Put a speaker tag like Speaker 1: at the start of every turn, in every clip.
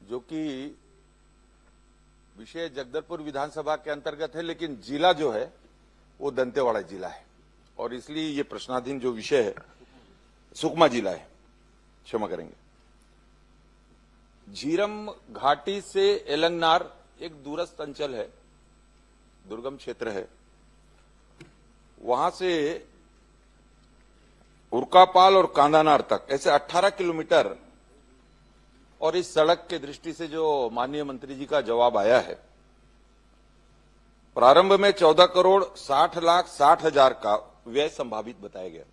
Speaker 1: जो कि विषय जगदलपुर विधानसभा के अंतर्गत है, लेकिन जिला जो है वो दंतेवाड़ा जिला है और इसलिए ये प्रश्नाधीन जो विषय है सुकमा जिला है, क्षमा करेंगे। झीरम घाटी से एलंगनार एक दूरस्थ अंचल है, दुर्गम क्षेत्र है। वहां से उरकापाल और कांदानार तक ऐसे 18 किलोमीटर, और इस सड़क के दृष्टि से जो माननीय मंत्री जी का जवाब आया है, प्रारंभ में 14,60,60,000 का व्यय संभावित बताया गया।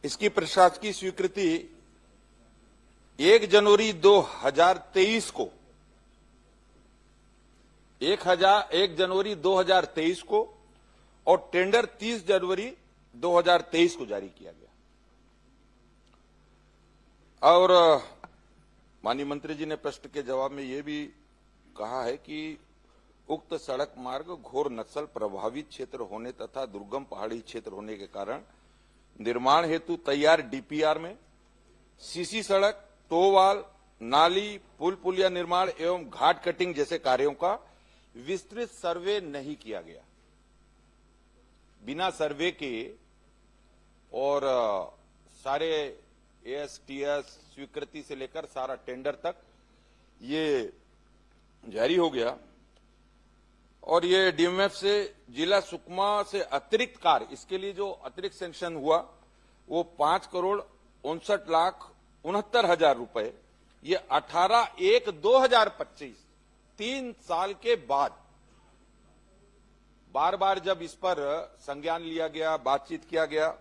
Speaker 1: इसकी प्रशासकीय स्वीकृति 1 जनवरी 2023 को 1 जनवरी 2023 को और टेंडर 30 जनवरी 2023 को जारी किया गया। और माननीय मंत्री जी ने प्रश्न के जवाब में यह भी कहा है कि उक्त सड़क मार्ग घोर नक्सल प्रभावित क्षेत्र होने तथा दुर्गम पहाड़ी क्षेत्र होने के कारण निर्माण हेतु तैयार डीपीआर में सीसी सड़क, टोवाल, नाली, पुल पुलिया निर्माण एवं घाट कटिंग जैसे कार्यों का विस्तृत सर्वे नहीं किया गया। बिना सर्वे के और सारे एएसटीएस स्वीकृति से लेकर सारा टेंडर तक ये जारी हो गया और ये डीएमएफ से जिला सुकमा से अतिरिक्त कार्य, इसके लिए जो अतिरिक्त सैंक्शन हुआ वो 5,59,69,000 रुपए, ये 18/1/2025 3 साल के बाद बार बार जब इस पर संज्ञान लिया गया, बातचीत किया गया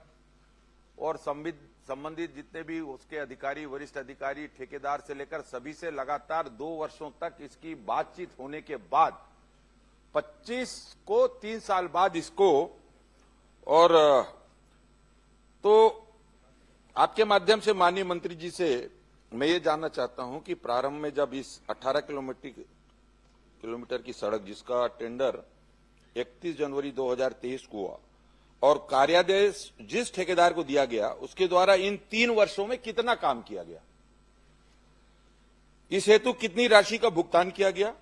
Speaker 1: और संबंधित जितने भी उसके अधिकारी, वरिष्ठ अधिकारी, ठेकेदार से लेकर सभी से लगातार 2 वर्षों तक इसकी बातचीत होने के बाद 25 को 3 साल बाद इसको, और तो आपके माध्यम से माननीय मंत्री जी से मैं ये जानना चाहता हूं कि प्रारंभ में जब इस 18 किलोमीटर की सड़क जिसका टेंडर 31 जनवरी 2023 को हुआ और कार्यादेश जिस ठेकेदार को दिया गया उसके द्वारा इन 3 वर्षों में कितना काम किया गया, इस हेतु कितनी राशि का भुगतान किया गया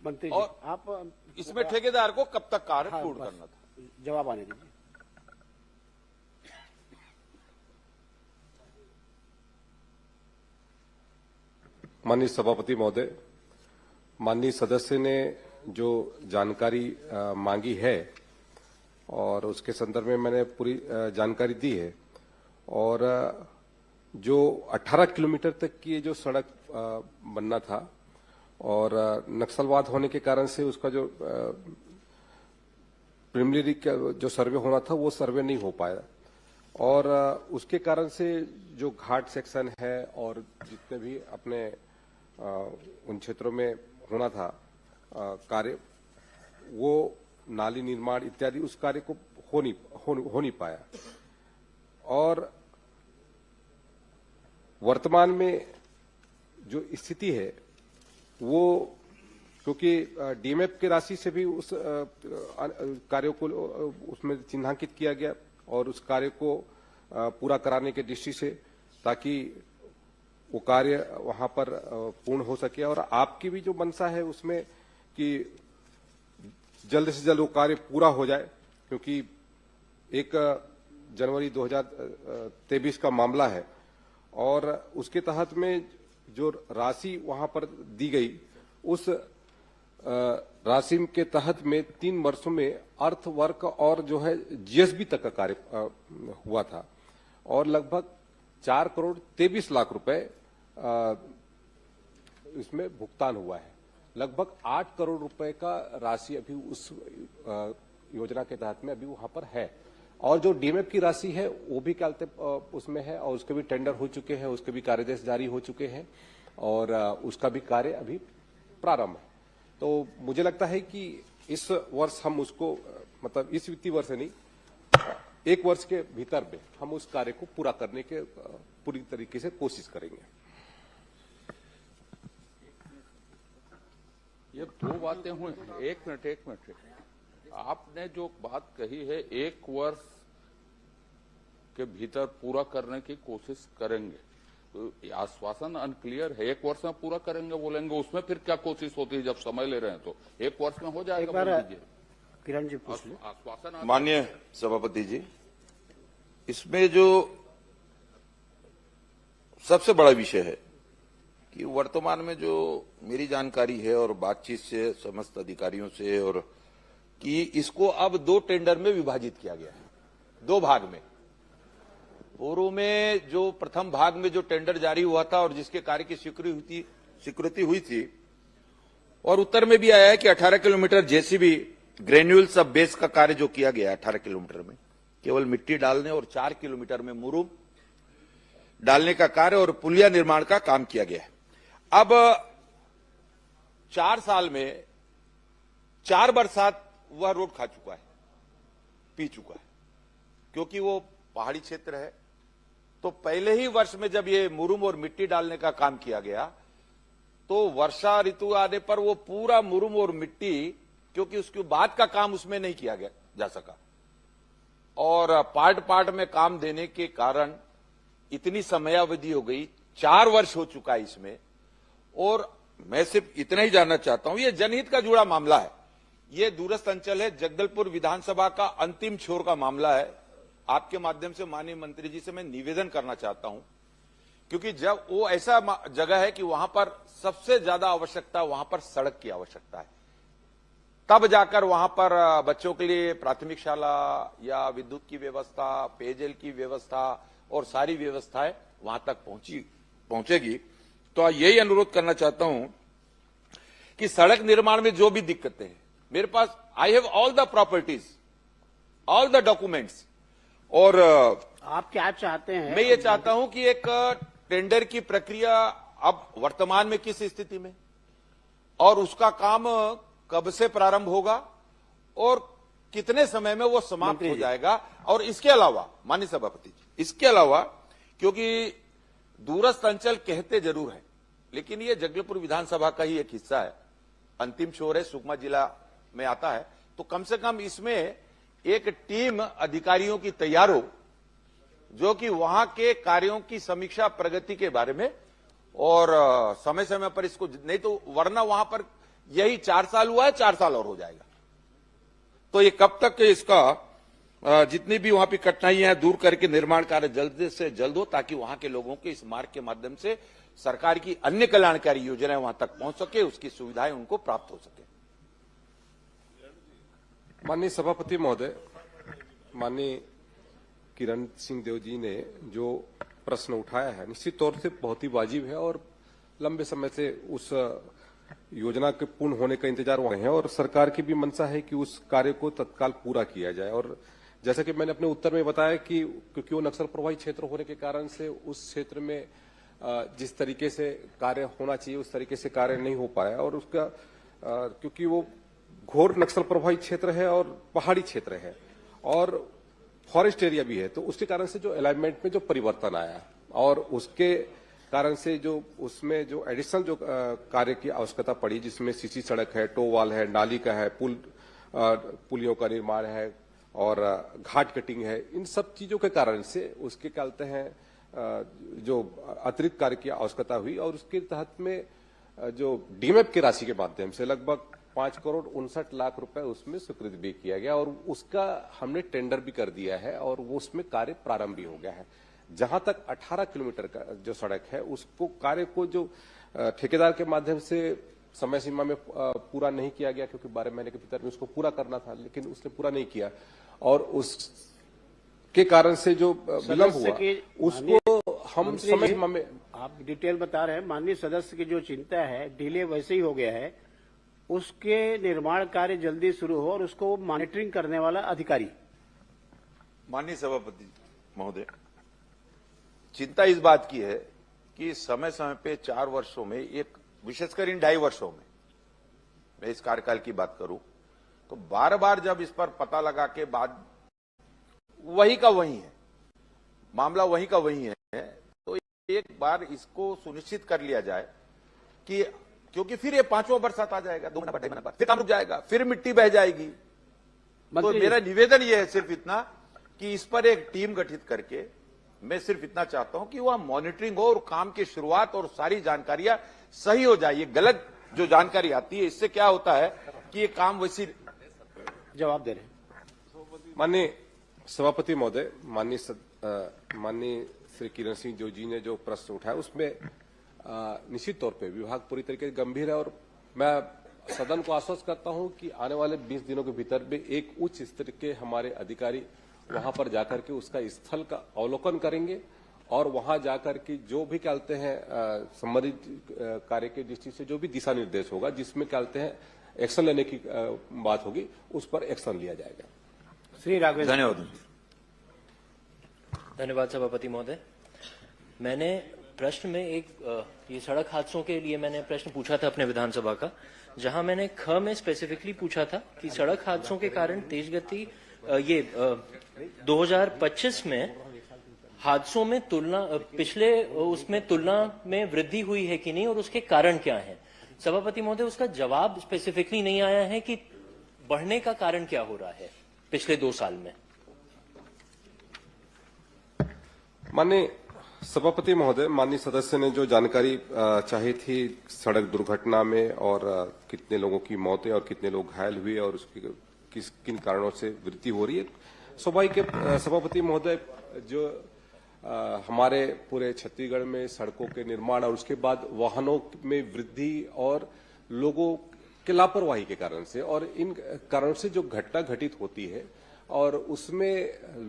Speaker 2: मंत्री जी,
Speaker 1: और
Speaker 2: आप
Speaker 1: इसमें ठेकेदार को कब तक कार्य पूर्ण करना था?
Speaker 2: जवाब आने दीजिए।
Speaker 3: माननीय सभापति महोदय, माननीय सदस्य ने जो जानकारी मांगी है और उसके संदर्भ में मैंने पूरी जानकारी दी है। और जो 18 किलोमीटर तक की जो सड़क बनना था और नक्सलवाद होने के कारण से उसका जो प्रिलिमिनरी जो सर्वे होना था वो सर्वे नहीं हो पाया और उसके कारण से जो घाट सेक्शन है और जितने भी अपने उन क्षेत्रों में होना था कार्य, वो नाली निर्माण इत्यादि उस कार्य को हो नहीं पाया। और वर्तमान में जो स्थिति है वो, क्योंकि डीएमएफ की राशि से भी उस कार्यों को उसमें चिन्हांकित किया गया और उस कार्य को पूरा कराने के दृष्टि से, ताकि वो कार्य वहां पर पूर्ण हो सके। और आपकी भी जो मंशा है उसमें कि जल्द से जल्द वो कार्य पूरा हो जाए, क्योंकि 1 जनवरी 2023 का मामला है और उसके तहत में जो राशि वहां पर दी गई उस राशि के तहत में 3 वर्षों में अर्थ वर्क और जो है जीएसबी तक का कार्य हुआ था और लगभग 4,23,00,000 रुपए इसमें भुगतान हुआ है। लगभग 8 करोड़ रुपए का राशि अभी उस योजना के तहत में अभी वहां पर है और जो डीएमएफ की राशि है वो भी क्या उसमें है और उसके भी टेंडर हो चुके हैं, उसके भी कार्यादेश जारी हो चुके हैं और उसका भी कार्य अभी प्रारंभ है। तो मुझे लगता है कि इस वर्ष हम उसको, मतलब इस वित्तीय वर्ष नहीं, 1 वर्ष के भीतर में हम उस कार्य को पूरा करने के पूरी तरीके से कोशिश करेंगे।
Speaker 4: ये 2 बातें हुई। एक मिनट। आपने जो बात कही है 1 वर्ष के भीतर पूरा करने की कोशिश करेंगे, आश्वासन अनक्लियर है। 1 वर्ष में पूरा करेंगे बोलेंगे, उसमें फिर क्या कोशिश होती है? जब समय ले रहे हैं तो 1 वर्ष में हो जाएगा, बोल दीजिए।
Speaker 2: किरण जी पूछ लें।
Speaker 4: आश्वासन
Speaker 1: माननीय सभापति जी, इसमें जो सबसे बड़ा विषय है कि वर्तमान में जो मेरी जानकारी है और बातचीत से समस्त अधिकारियों से, और कि इसको अब 2 टेंडर में विभाजित किया गया है, 2 भाग में। पूर्व में जो प्रथम भाग में जो टेंडर जारी हुआ था और जिसके कार्य की स्वीकृति हुई थी, और उत्तर में भी आया है कि 18 किलोमीटर जेसीबी ग्रेन्यूल सब बेस का कार्य जो किया गया 18 किलोमीटर में केवल मिट्टी डालने और 4 किलोमीटर में मुरुम डालने का कार्य और पुलिया निर्माण का काम किया गया है। अब 4 साल में 4 बरसात वह रोड खा चुका है, पी चुका है, क्योंकि वो पहाड़ी क्षेत्र है। तो पहले ही वर्ष में जब ये मुरुम और मिट्टी डालने का काम किया गया तो वर्षा ऋतु आने पर वो पूरा मुरुम और मिट्टी, क्योंकि उसके बाद का काम उसमें नहीं किया गया जा सका, और पार्ट में काम देने के कारण इतनी समयावधि हो गई, 4 वर्ष हो चुका है इसमें। और मैं सिर्फ इतना ही जानना चाहता हूं, ये जनहित का जुड़ा मामला है, ये दूरस्थ अंचल है, जगदलपुर विधानसभा का अंतिम छोर का मामला है। आपके माध्यम से माननीय मंत्री जी से मैं निवेदन करना चाहता हूं, क्योंकि जब वो ऐसा जगह है कि वहां पर सबसे ज्यादा आवश्यकता, वहां पर सड़क की आवश्यकता है, तब जाकर वहां पर बच्चों के लिए प्राथमिक शाला या विद्युत की व्यवस्था, पेयजल की व्यवस्था और सारी व्यवस्थाएं वहां तक पहुंचेगी। तो यही अनुरोध करना चाहता हूं कि सड़क निर्माण में जो भी दिक्कतें हैं, मेरे पास I have all the properties, all the documents, और
Speaker 2: आप क्या चाहते हैं?
Speaker 1: मैं ये चाहता हूं कि एक टेंडर की प्रक्रिया अब वर्तमान में किस स्थिति में, और उसका काम कब से प्रारंभ होगा और कितने समय में वो समाप्त हो जाएगा। और इसके अलावा माननीय सभापति जी, इसके अलावा, क्योंकि दूरस्थ अंचल कहते जरूर है, लेकिन ये जगदलपुर विधानसभा का ही एक हिस्सा है, अंतिम छोर है, सुकमा जिला में आता है, तो कम से कम इसमें एक टीम अधिकारियों की तैयार हो, जो कि वहां के कार्यों की समीक्षा, प्रगति के बारे में, और समय समय पर इसको, नहीं तो वरना वहां पर यही 4 साल हुआ है, 4 साल और हो जाएगा। तो ये कब तक इसका जितनी भी वहां पर कठिनाइयां हैं दूर करके निर्माण कार्य जल्द से जल्द हो, ताकि वहां के लोगों के इस मार्ग के माध्यम से सरकार की अन्य कल्याणकारी योजनाएं वहां तक पहुंच सके, उसकी सुविधाएं उनको प्राप्त हो सके।
Speaker 3: माननीय सभापति महोदय, माननीय किरण सिंह देव जी ने जो प्रश्न उठाया है निश्चित तौर से बहुत ही वाजिब है, और लंबे समय से उस योजना के पूर्ण होने का इंतजार हुए हैं, और सरकार की भी मंशा है कि उस कार्य को तत्काल पूरा किया जाए। और जैसा कि मैंने अपने उत्तर में बताया कि क्योंकि वो नक्सल प्रभावित क्षेत्र होने के कारण से उस क्षेत्र में जिस तरीके से कार्य होना चाहिए उस तरीके से कार्य नहीं हो पाया, और उसका क्योंकि वो घोर नक्सल प्रभावित क्षेत्र है और पहाड़ी क्षेत्र है और फॉरेस्ट एरिया भी है, तो उसके कारण से जो अलाइनमेंट में जो परिवर्तन आया और उसके कारण से जो उसमें जो एडिशनल जो कार्य की आवश्यकता पड़ी, जिसमें सीसी सड़क है, टो वाल है, नाली का है, पुलियों का निर्माण है और घाट कटिंग है, इन सब चीजों के कारण से उसके क्या कहते हैं जो अतिरिक्त कार्य की आवश्यकता हुई, और उसके तहत में जो डीएमएफ की राशि के माध्यम से लगभग 5,59,00,000 रुपए उसमें स्वीकृत भी किया गया, और उसका हमने टेंडर भी कर दिया है और वो उसमें कार्य प्रारंभ भी हो गया है। जहां तक 18 किलोमीटर का जो सड़क है उसको कार्य को जो ठेकेदार के माध्यम से समय सीमा में पूरा नहीं किया गया, क्योंकि 12 महीने के भीतर में उसको पूरा करना था, लेकिन उसने पूरा नहीं किया, और उसके कारण से जो विलंब हुआ उसको हम समय सीमा में।
Speaker 2: आप डिटेल बता रहे हैं, माननीय सदस्य की जो चिंता है, डिले वैसे ही हो गया है, उसके निर्माण कार्य जल्दी शुरू हो और उसको मॉनिटरिंग करने वाला अधिकारी।
Speaker 1: माननीय सभापति महोदय, चिंता इस बात की है कि समय समय पे 4 वर्षों में, एक विशेषकर इन 2.5 वर्षों में, मैं इस कार्यकाल की बात करूं तो बार बार जब इस पर पता लगा के बाद वही का वही है, मामला वही का वही है, तो एक बार इसको सुनिश्चित कर लिया जाए कि, क्योंकि फिर ये 5वां बरसात आ जाएगा, 2 महीना बाद, 2.5 महीना बाद फिर काम रुक जाएगा, फिर मिट्टी बह जाएगी। तो मेरा निवेदन ये है सिर्फ इतना कि इस पर एक टीम गठित करके मैं सिर्फ इतना चाहता हूं कि वह मॉनिटरिंग हो और काम की शुरुआत और सारी जानकारियां सही हो जाए। ये गलत जो जानकारी आती है इससे क्या होता है कि ये काम वैसी।
Speaker 2: जवाब दे रहे हैं।
Speaker 3: माननीय सभापति महोदय, माननीय श्री किरण सिंह जो जी ने जो प्रश्न उठाया उसमें निश्चित तौर पे विभाग पूरी तरीके से गंभीर है और मैं सदन को आश्वस्त करता हूं कि आने वाले 20 दिनों के भीतर में एक उच्च स्तर के हमारे अधिकारी वहां पर जाकर के उसका स्थल का अवलोकन करेंगे और वहां जाकर के जो भी कहते हैं संबंधित कार्य के दृष्टि से जो भी दिशा निर्देश होगा जिसमें कहते हैं एक्शन लेने की बात होगी उस पर एक्शन लिया जाएगा।
Speaker 2: श्री राघवेंद्र।
Speaker 1: धन्यवाद।
Speaker 5: धन्यवाद सभापति महोदय। मैंने प्रश्न में ये सड़क हादसों के लिए मैंने प्रश्न पूछा था अपने विधानसभा का, जहां मैंने ख में स्पेसिफिकली पूछा था कि सड़क हादसों के कारण तेज गति 2025 में हादसों में पिछले उसमें तुलना में वृद्धि हुई है कि नहीं और उसके कारण क्या है। सभापति महोदय, उसका जवाब स्पेसिफिकली नहीं आया है कि बढ़ने का कारण क्या हो रहा है पिछले 2 साल में।
Speaker 3: माननीय सभापति महोदय, माननीय सदस्य ने जो जानकारी चाही थी सड़क दुर्घटना में और कितने लोगों की मौतें और कितने लोग घायल हुए और उसकी किन कारणों से वृद्धि हो रही है, स्वाभाविक सभापति महोदय जो हमारे पूरे छत्तीसगढ़ में सड़कों के निर्माण और उसके बाद वाहनों में वृद्धि और लोगों के लापरवाही के कारण से और इन कारणों से जो घटना घटित होती है और उसमें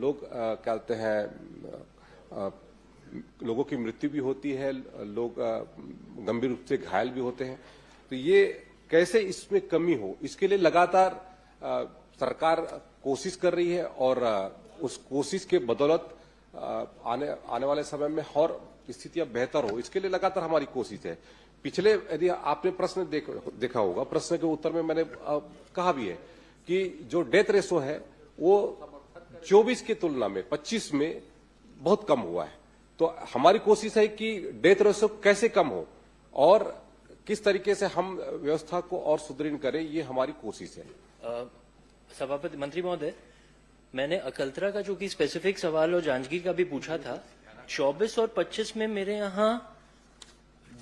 Speaker 3: लोग कहते हैं लोगों की मृत्यु भी होती है, लोग गंभीर रूप से घायल भी होते हैं। तो ये कैसे इसमें कमी हो, इसके लिए लगातार सरकार कोशिश कर रही है और उस कोशिश के बदौलत आने वाले समय में और स्थितियां बेहतर हो, इसके लिए लगातार हमारी कोशिश है। पिछले यदि आपने प्रश्न देखा होगा, प्रश्न के उत्तर में मैंने कहा भी है कि जो डेथ रेशो है वो 24 की तुलना में 25 में बहुत कम हुआ है। तो हमारी कोशिश है कि डेथ रेशो कैसे कम हो और किस तरीके से हम व्यवस्था को और सुदृढ़ करें, ये हमारी कोशिश है।
Speaker 5: सभापति मंत्री महोदय, मैंने अकलतरा का जो कि स्पेसिफिक सवाल और जांजगीर का भी पूछा था, 24 और 25 में मेरे यहाँ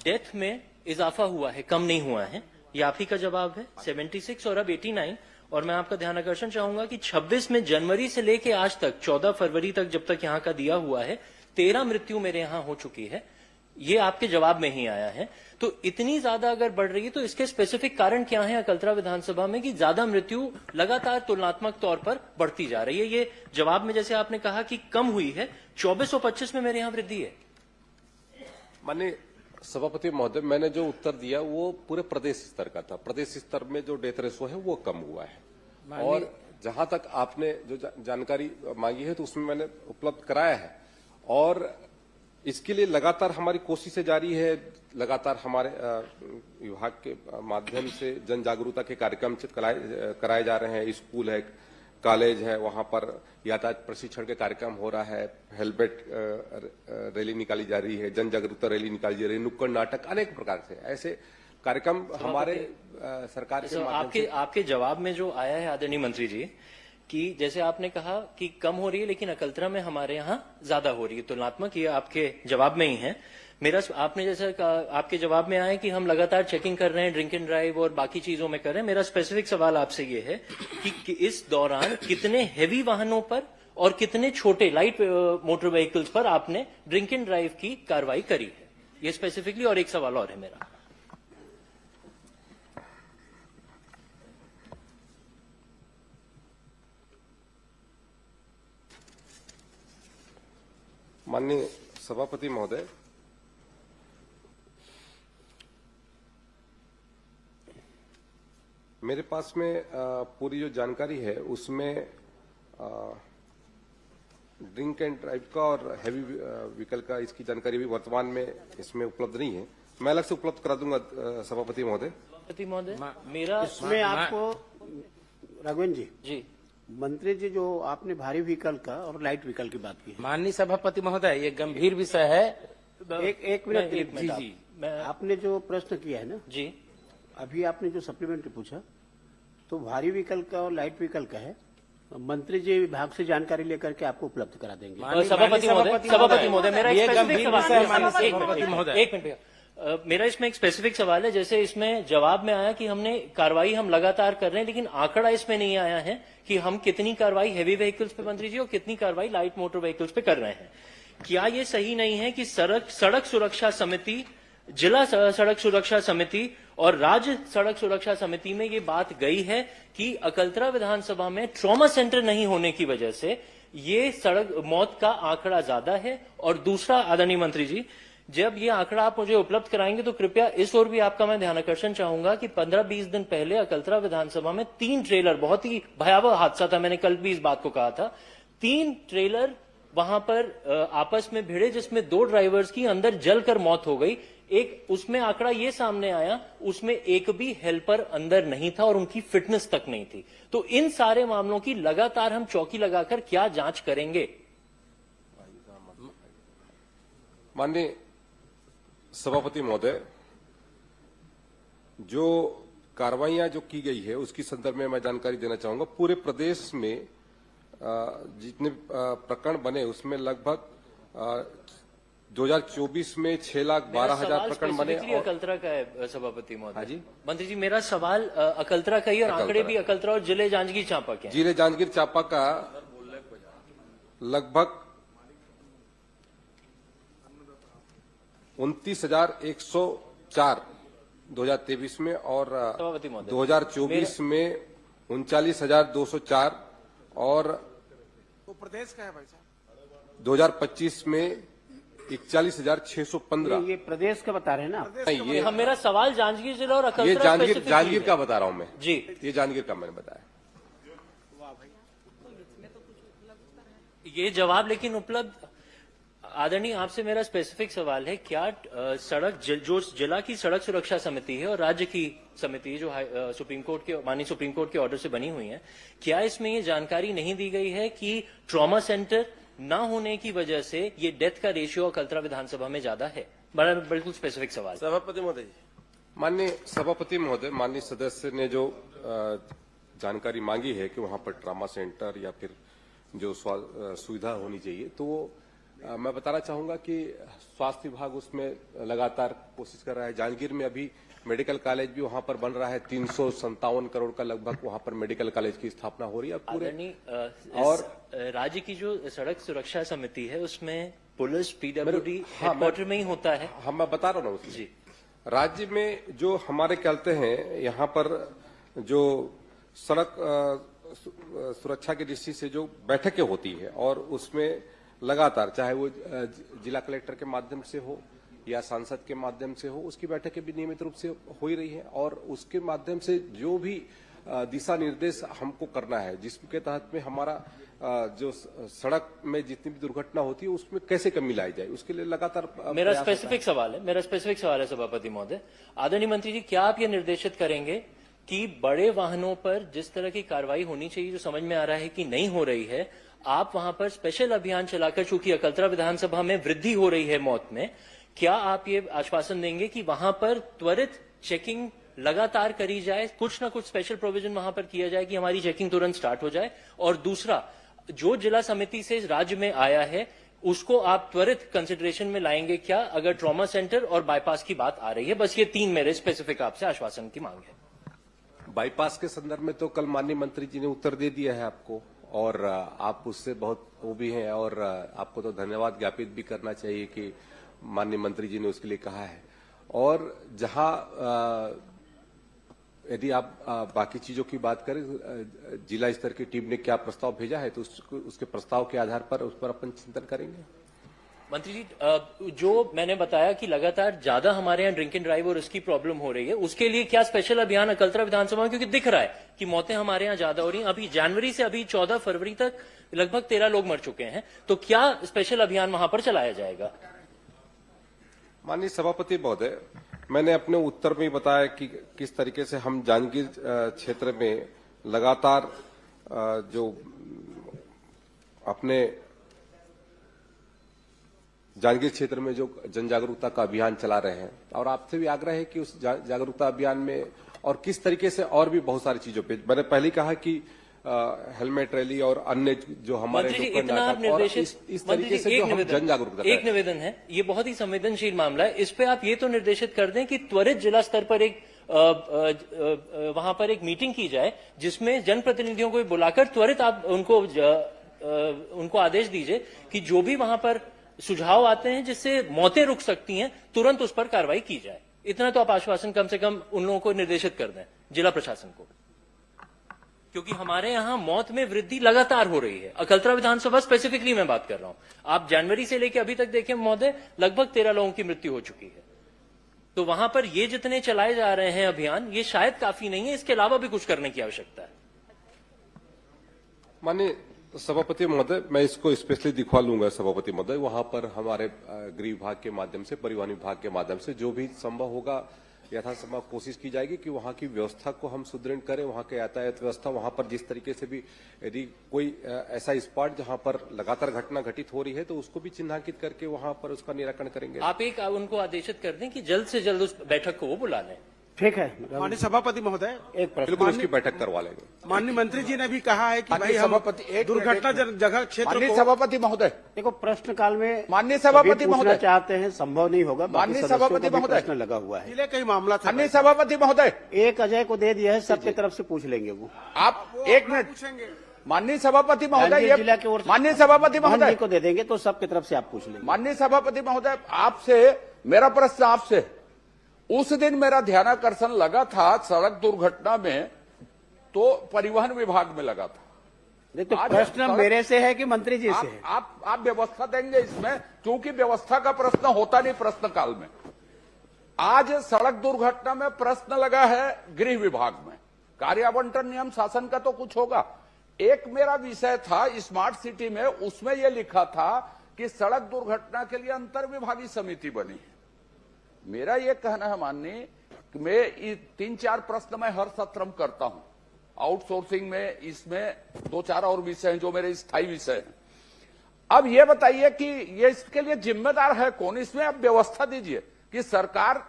Speaker 5: डेथ में इजाफा हुआ है, कम नहीं हुआ है। ये आप ही का जवाब है। 76 और अब 89। और मैं आपका ध्यान आकर्षण चाहूंगा कि 26 में जनवरी से लेके आज तक 14 फरवरी तक जब तक यहाँ का दिया हुआ है 13 मृत्यु मेरे यहाँ हो चुकी है। ये आपके जवाब में ही आया है। तो इतनी ज्यादा अगर बढ़ रही है तो इसके स्पेसिफिक कारण क्या है अकलतरा विधानसभा में कि ज्यादा मृत्यु लगातार तुलनात्मक तौर पर बढ़ती जा रही है। ये जवाब में जैसे आपने कहा कि कम हुई है, 24 और 25 में मेरे यहाँ वृद्धि है।
Speaker 3: माननीय सभापति महोदय, मैंने जो उत्तर दिया वो पूरे प्रदेश स्तर का था। प्रदेश स्तर में जो डेथ रेशो है वो कम हुआ है और जहां तक आपने जो जानकारी मांगी है तो उसमें मैंने उपलब्ध कराया है और इसके लिए लगातार हमारी कोशिशें जारी है। लगातार हमारे विभाग के माध्यम से जन जागरूकता के कार्यक्रम कराए जा रहे हैं। स्कूल है, कॉलेज है, वहां पर यातायात प्रशिक्षण के कार्यक्रम हो रहा है, हेलमेट रैली निकाली जा रही है, जन जागरूकता रैली निकाली जा रही है, नुक्कड़ नाटक, अनेक प्रकार से ऐसे कार्यक्रम हमारे सरकार के माध्यम से।
Speaker 5: आपके जवाब में जो आया है आदरणीय मंत्री जी कि जैसे आपने कहा कि कम हो रही है लेकिन अकलतरा में हमारे यहाँ ज्यादा हो रही है तुलनात्मक, ये आपके जवाब में ही है। मेरा आपने जैसे आपके जवाब में आया कि हम लगातार चेकिंग कर रहे हैं, ड्रिंक एंड ड्राइव और बाकी चीजों में कर रहे हैं। मेरा स्पेसिफिक सवाल आपसे ये है कि इस दौरान कितने हेवी वाहनों पर और कितने छोटे लाइट मोटर व्हीकल्स पर आपने ड्रिंक एंड ड्राइव की कार्रवाई करी है, ये स्पेसिफिकली। और एक सवाल और है मेरा।
Speaker 3: माननीय सभापति महोदय, मेरे पास में पूरी जो जानकारी है उसमें ड्रिंक एंड ड्राइव का और हैवी व्हीकल का इसकी जानकारी भी वर्तमान में इसमें उपलब्ध नहीं है। मैं अलग से उपलब्ध करा दूंगा सभापति महोदय।
Speaker 5: सभापति महोदय, मेरा
Speaker 2: इसमें आपको राघवेंद्र
Speaker 5: जी
Speaker 2: मंत्री जी जो आपने भारी व्हीकल का और लाइट व्हीकल की बात की है।
Speaker 6: माननीय सभापति महोदय, ये गंभीर विषय है।
Speaker 2: एक मिनट
Speaker 5: जी जी
Speaker 2: आपने जो प्रश्न किया है ना
Speaker 5: जी,
Speaker 2: अभी आपने जो सप्लीमेंट्री पूछा तो भारी व्हीकल का और लाइट व्हीकल का है, मंत्री जी विभाग से जानकारी लेकर के आपको उपलब्ध करा देंगे।
Speaker 5: सभापति महोदय मेरा
Speaker 6: ये
Speaker 5: एक
Speaker 6: गंभीर
Speaker 5: स्पेसिफिक
Speaker 6: विषय है, माननीय
Speaker 5: सवाल
Speaker 6: सभापति महोदय।
Speaker 5: एक मिनट भैया। मेरा इसमें एक स्पेसिफिक सवाल है। जैसे इसमें जवाब में आया कि हमने कार्रवाई हम लगातार कर रहे हैं, लेकिन आंकड़ा इसमें नहीं आया है कि हम कितनी कार्रवाई हैवी व्हीकल्स पे मंत्री जी और कितनी कार्रवाई लाइट मोटर व्हीकल्स पे कर रहे हैं। क्या ये सही नहीं है कि सड़क सुरक्षा समिति, जिला सड़क सुरक्षा समिति और राज्य सड़क सुरक्षा समिति में ये बात गई है कि अकलतरा विधानसभा में ट्रॉमा सेंटर नहीं होने की वजह से ये सड़क मौत का आंकड़ा ज्यादा है? और दूसरा, आदरणीय मंत्री जी, जब ये आंकड़ा आप मुझे उपलब्ध कराएंगे तो कृपया इस ओर भी आपका मैं ध्यान आकर्षण चाहूंगा कि 15-20 दिन पहले अकलतरा विधानसभा में 3 ट्रेलर, बहुत ही भयावह हादसा था, मैंने कल भी इस बात को कहा था, 3 ट्रेलर वहां पर आपस में भिड़े जिसमें 2 ड्राइवर्स की अंदर जलकर मौत हो गई। एक उसमें आंकड़ा ये सामने आया, उसमें एक भी हेल्पर अंदर नहीं था और उनकी फिटनेस तक नहीं थी। तो इन सारे मामलों की लगातार हम चौकी लगाकर क्या जांच करेंगे?
Speaker 3: माननीय सभापति महोदय, जो कार्रवाइयां जो की गई है उसकी संदर्भ में मैं जानकारी देना चाहूंगा। पूरे प्रदेश में जितने प्रकरण बने उसमें लगभग 2024 में 6,12,000 प्रकरण बने।
Speaker 5: अकलतरा का है सभापति महोदय।
Speaker 3: हाँ जी
Speaker 5: मंत्री जी, मेरा सवाल अकलतरा का ही और आंकड़े भी अकलतरा और जिले जांजगीर चांपा के हैं।
Speaker 3: जिले जांजगीर चांपा का लगभग 29,104 2023 में और
Speaker 5: सभापति महोदय
Speaker 3: 2024 में 39,204 और
Speaker 7: प्रदेश का है भाई साहब।
Speaker 3: 2025 में 41,615।
Speaker 2: ये प्रदेश का बता रहे हैं ना?
Speaker 3: नहीं,
Speaker 5: हम, मेरा सवाल जांजगीर जिला और
Speaker 3: ये
Speaker 5: अकलतरा
Speaker 3: जांजगीर का बता रहा हूं मैं
Speaker 5: जी।
Speaker 3: ये जांजगीर का मैंने बताया।
Speaker 5: ये जवाब लेकिन उपलब्ध, आदरणीय आपसे मेरा स्पेसिफिक सवाल है, क्या जो जिला की सड़क सुरक्षा समिति है और राज्य की समिति जो सुप्रीम कोर्ट के, माननीय सुप्रीम कोर्ट के ऑर्डर से बनी हुई है, क्या इसमें ये जानकारी नहीं दी गई है कि ट्रॉमा सेंटर ना होने की वजह से ये डेथ का रेशियो अकलतरा विधानसभा में ज्यादा है? बड़ा बिल्कुल स्पेसिफिक सवाल।
Speaker 7: सभापति महोदय जी,
Speaker 3: माननीय सभापति महोदय, माननीय सदस्य ने जो जानकारी मांगी है कि वहां पर ट्रामा सेंटर या फिर जो सुविधा होनी चाहिए, तो मैं बताना चाहूंगा कि स्वास्थ्य विभाग उसमें लगातार कोशिश कर रहा है। जांजगीर में अभी मेडिकल कॉलेज भी वहां पर बन रहा है, 357 करोड़ का लगभग वहां पर मेडिकल कॉलेज की स्थापना हो रही है पूरे।
Speaker 5: और राज्य की जो सड़क सुरक्षा समिति है उसमें पुलिस, पीडब्ल्यूडी हेडक्वार्टर में ही होता है।
Speaker 3: हाँ, मैं बता रहा हूँ ना
Speaker 5: जी।
Speaker 3: राज्य में जो हमारे कहते हैं यहाँ पर जो सड़क सुरक्षा की दृष्टि से जो बैठकें होती है और उसमें लगातार, चाहे वो जिला कलेक्टर के माध्यम से हो या सांसद के माध्यम से हो, उसकी बैठकें भी नियमित रूप से हो ही रही है और उसके माध्यम से जो भी दिशा निर्देश हमको करना है, जिसके तहत में हमारा जो सड़क में जितनी भी दुर्घटना होती है उसमें कैसे कमी लाई जाए, उसके लिए लगातार
Speaker 5: मेरा स्पेसिफिक सवाल है सभापति महोदय। आदरणीय मंत्री जी, क्या आप ये निर्देशित करेंगे कि बड़े वाहनों पर जिस तरह की कार्रवाई होनी चाहिए, जो समझ में आ रहा है कि नहीं हो रही है, आप वहां पर स्पेशल अभियान चलाकर, चूंकि अकलतरा विधानसभा में वृद्धि हो रही है मौत में, क्या आप ये आश्वासन देंगे कि वहां पर त्वरित चेकिंग लगातार करी जाए, कुछ ना कुछ स्पेशल प्रोविजन वहां पर किया जाए कि हमारी चेकिंग तुरंत स्टार्ट हो जाए? और दूसरा, जो जिला समिति से राज्य में आया है उसको आप त्वरित कंसिडरेशन में लाएंगे क्या, अगर ट्रॉमा सेंटर और बाईपास की बात आ रही है? बस ये 3 मेरे स्पेसिफिक आपसे आश्वासन की मांग है।
Speaker 3: बाईपास के संदर्भ में तो कल माननीय मंत्री जी ने उत्तर दे दिया है आपको और आप उससे बहुत वो भी हैं और आपको तो धन्यवाद ज्ञापित भी करना चाहिए कि माननीय मंत्री जी ने उसके लिए कहा है। और जहां यदि आप बाकी चीजों की बात करें, जिला स्तर की टीम ने क्या प्रस्ताव भेजा है तो उसके प्रस्ताव के आधार पर उस पर अपन चिंतन करेंगे।
Speaker 5: मंत्री जी, जो मैंने बताया कि लगातार ज्यादा हमारे यहाँ ड्रिंक एंड ड्राइव और इसकी प्रॉब्लम हो रही है, उसके लिए क्या स्पेशल अभियान अकलतरा विधानसभा में, क्योंकि दिख रहा है कि मौतें हमारे यहाँ ज्यादा हो रही हैं। अभी जनवरी से अभी 14 फरवरी तक लगभग 13 लोग मर चुके हैं, तो क्या स्पेशल अभियान वहां पर चलाया जाएगा?
Speaker 3: माननीय सभापति महोदय, मैंने अपने उत्तर में बताया कि किस तरीके से हम जांजगीर क्षेत्र में लगातार जो अपने जांजगीर क्षेत्र में जो जन जागरूकता का अभियान चला रहे हैं और आपसे भी आग्रह है कि उस जागरूकता अभियान में और किस तरीके से और भी बहुत सारी चीजों पे, मैंने पहले कहा कि हेलमेट रैली और अन्य जो हमारे
Speaker 5: मंत्री जी,
Speaker 3: नुक्कड़
Speaker 5: इतना आप
Speaker 3: नाटक और
Speaker 5: निर्देशित
Speaker 3: इस
Speaker 5: मंत्री
Speaker 3: तरीके
Speaker 5: जी,
Speaker 3: से
Speaker 5: एक
Speaker 3: जो हम
Speaker 5: निवेदन-
Speaker 3: जन जागरूकता
Speaker 5: एक निवेदन है, ये बहुत ही संवेदनशील मामला है। इस पे आप ये तो निर्देशित कर दें कि त्वरित जिला स्तर पर एक वहां पर एक मीटिंग की जाए जिसमें जनप्रतिनिधियों को बुलाकर त्वरित आप उनको आदेश दीजिए कि जो भी वहां पर सुझाव आते हैं जिससे मौतें रुक सकती हैं, तुरंत उस पर कार्रवाई की जाए। इतना तो आप आश्वासन कम से कम उन लोगों को निर्देशित कर दें, जिला प्रशासन को, क्योंकि हमारे यहां मौत में वृद्धि लगातार हो रही है। अकलतरा विधानसभा स्पेसिफिकली मैं बात कर रहा हूं। आप जनवरी से लेकर अभी तक देखें महोदय, लगभग 13 लोगों की मृत्यु हो चुकी है। तो वहां पर ये जितने चलाए जा रहे हैं अभियान, ये शायद काफी नहीं है, इसके अलावा भी कुछ करने की आवश्यकता है।
Speaker 3: माननीय सभापति महोदय, मैं इसको स्पेशली दिखवा लूंगा सभापति महोदय। वहां पर हमारे गृह विभाग के माध्यम से, परिवहन विभाग के माध्यम से जो भी संभव होगा यथासंभव कोशिश की जाएगी कि वहां की व्यवस्था को हम सुदृढ़ करें। वहां के यातायात व्यवस्था, वहां पर जिस तरीके से भी यदि कोई ऐसा स्पॉट जहां पर लगातार घटना घटित हो रही है तो उसको भी चिन्हांकित करके वहां पर उसका निराकरण करेंगे।
Speaker 5: आप एक उनको आदेशित कर दें कि जल्द से जल्द उस बैठक को वो बुला लें।
Speaker 2: ठीक है।
Speaker 7: माननीय सभापति महोदय,
Speaker 2: एक प्रश्न।
Speaker 3: बिल्कुल उसकी बैठक करवा लेंगे।
Speaker 7: माननीय मंत्री जी ने भी कहा है कि भाई
Speaker 8: माननीय
Speaker 7: हम
Speaker 8: सभापति, एक
Speaker 7: दुर्घटना
Speaker 8: मिनट।
Speaker 7: जगह क्षेत्र
Speaker 8: माननीय
Speaker 7: को
Speaker 8: सभापति महोदय,
Speaker 2: देखो, प्रश्न काल में
Speaker 8: माननीय सभापति
Speaker 2: सभी पूछना
Speaker 8: महोदय।
Speaker 2: चाहते हैं, संभव नहीं होगा। बाकी
Speaker 8: माननीय
Speaker 2: सदस्यों
Speaker 8: सभापति
Speaker 2: को भी
Speaker 8: महोदय।
Speaker 2: प्रश्न लगा हुआ है।
Speaker 7: जिले का ही मामला था।
Speaker 8: माननीय सभापति महोदय,
Speaker 2: एक अजय को दे दिया है, सबके तरफ से पूछ लेंगे वो।
Speaker 8: आप
Speaker 7: वो
Speaker 8: एक
Speaker 7: अपना
Speaker 8: मिनट।
Speaker 7: पूछेंगे।
Speaker 8: माननीय सभापति महोदय,
Speaker 2: जांजगीर जिला की ओर से
Speaker 8: माननीय सभापति
Speaker 2: मोहन
Speaker 8: महोदय,
Speaker 2: जी को दे देंगे तो सबके तरफ से आप पूछ लेंगे।
Speaker 8: माननीय सभापति महोदय, आपसे मेरा प्रश्न आपसे, उस दिन मेरा ध्यानाकर्षण लगा था सड़क दुर्घटना में, तो परिवहन विभाग में लगा था।
Speaker 2: देखो,
Speaker 8: आज
Speaker 2: प्रश्न
Speaker 8: सड़क-
Speaker 2: मेरे से है कि मंत्री जी से है?
Speaker 8: आप व्यवस्था देंगे इसमें, क्योंकि व्यवस्था का प्रश्न होता नहीं प्रश्न काल में। आज सड़क दुर्घटना में प्रश्न लगा है गृह विभाग में, कार्य आवंटन नियम शासन का तो कुछ होगा। एक मेरा विषय था स्मार्ट सिटी में, उसमें यह लिखा था कि सड़क दुर्घटना के लिए अंतर विभागीय समिति बनी है। मेरा यह कहना है माननीय, मैं 3-4 प्रश्न मैं हर सत्र में करता हूं, आउटसोर्सिंग में, इसमें 2-4 और विषय हैं जो मेरे स्थायी विषय हैं। अब ये बताइए कि ये इसके लिए जिम्मेदार है कौन? इसमें आप व्यवस्था दीजिए कि सरकार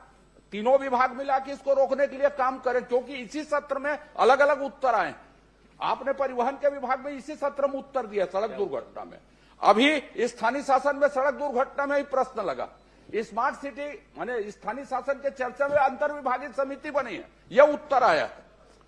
Speaker 8: तीनों विभाग मिला के इसको रोकने के लिए काम करे, क्योंकि इसी सत्र में अलग अलग उत्तर आए। आपने परिवहन के विभाग में इसी सत्र में उत्तर दिया सड़क दुर्घटना में। अभी स्थानीय शासन में सड़क दुर्घटना में ही प्रश्न लगा। स्मार्ट सिटी माने स्थानीय शासन के चर्चा में अंतर विभागीय समिति बनी है, यह उत्तर आया है।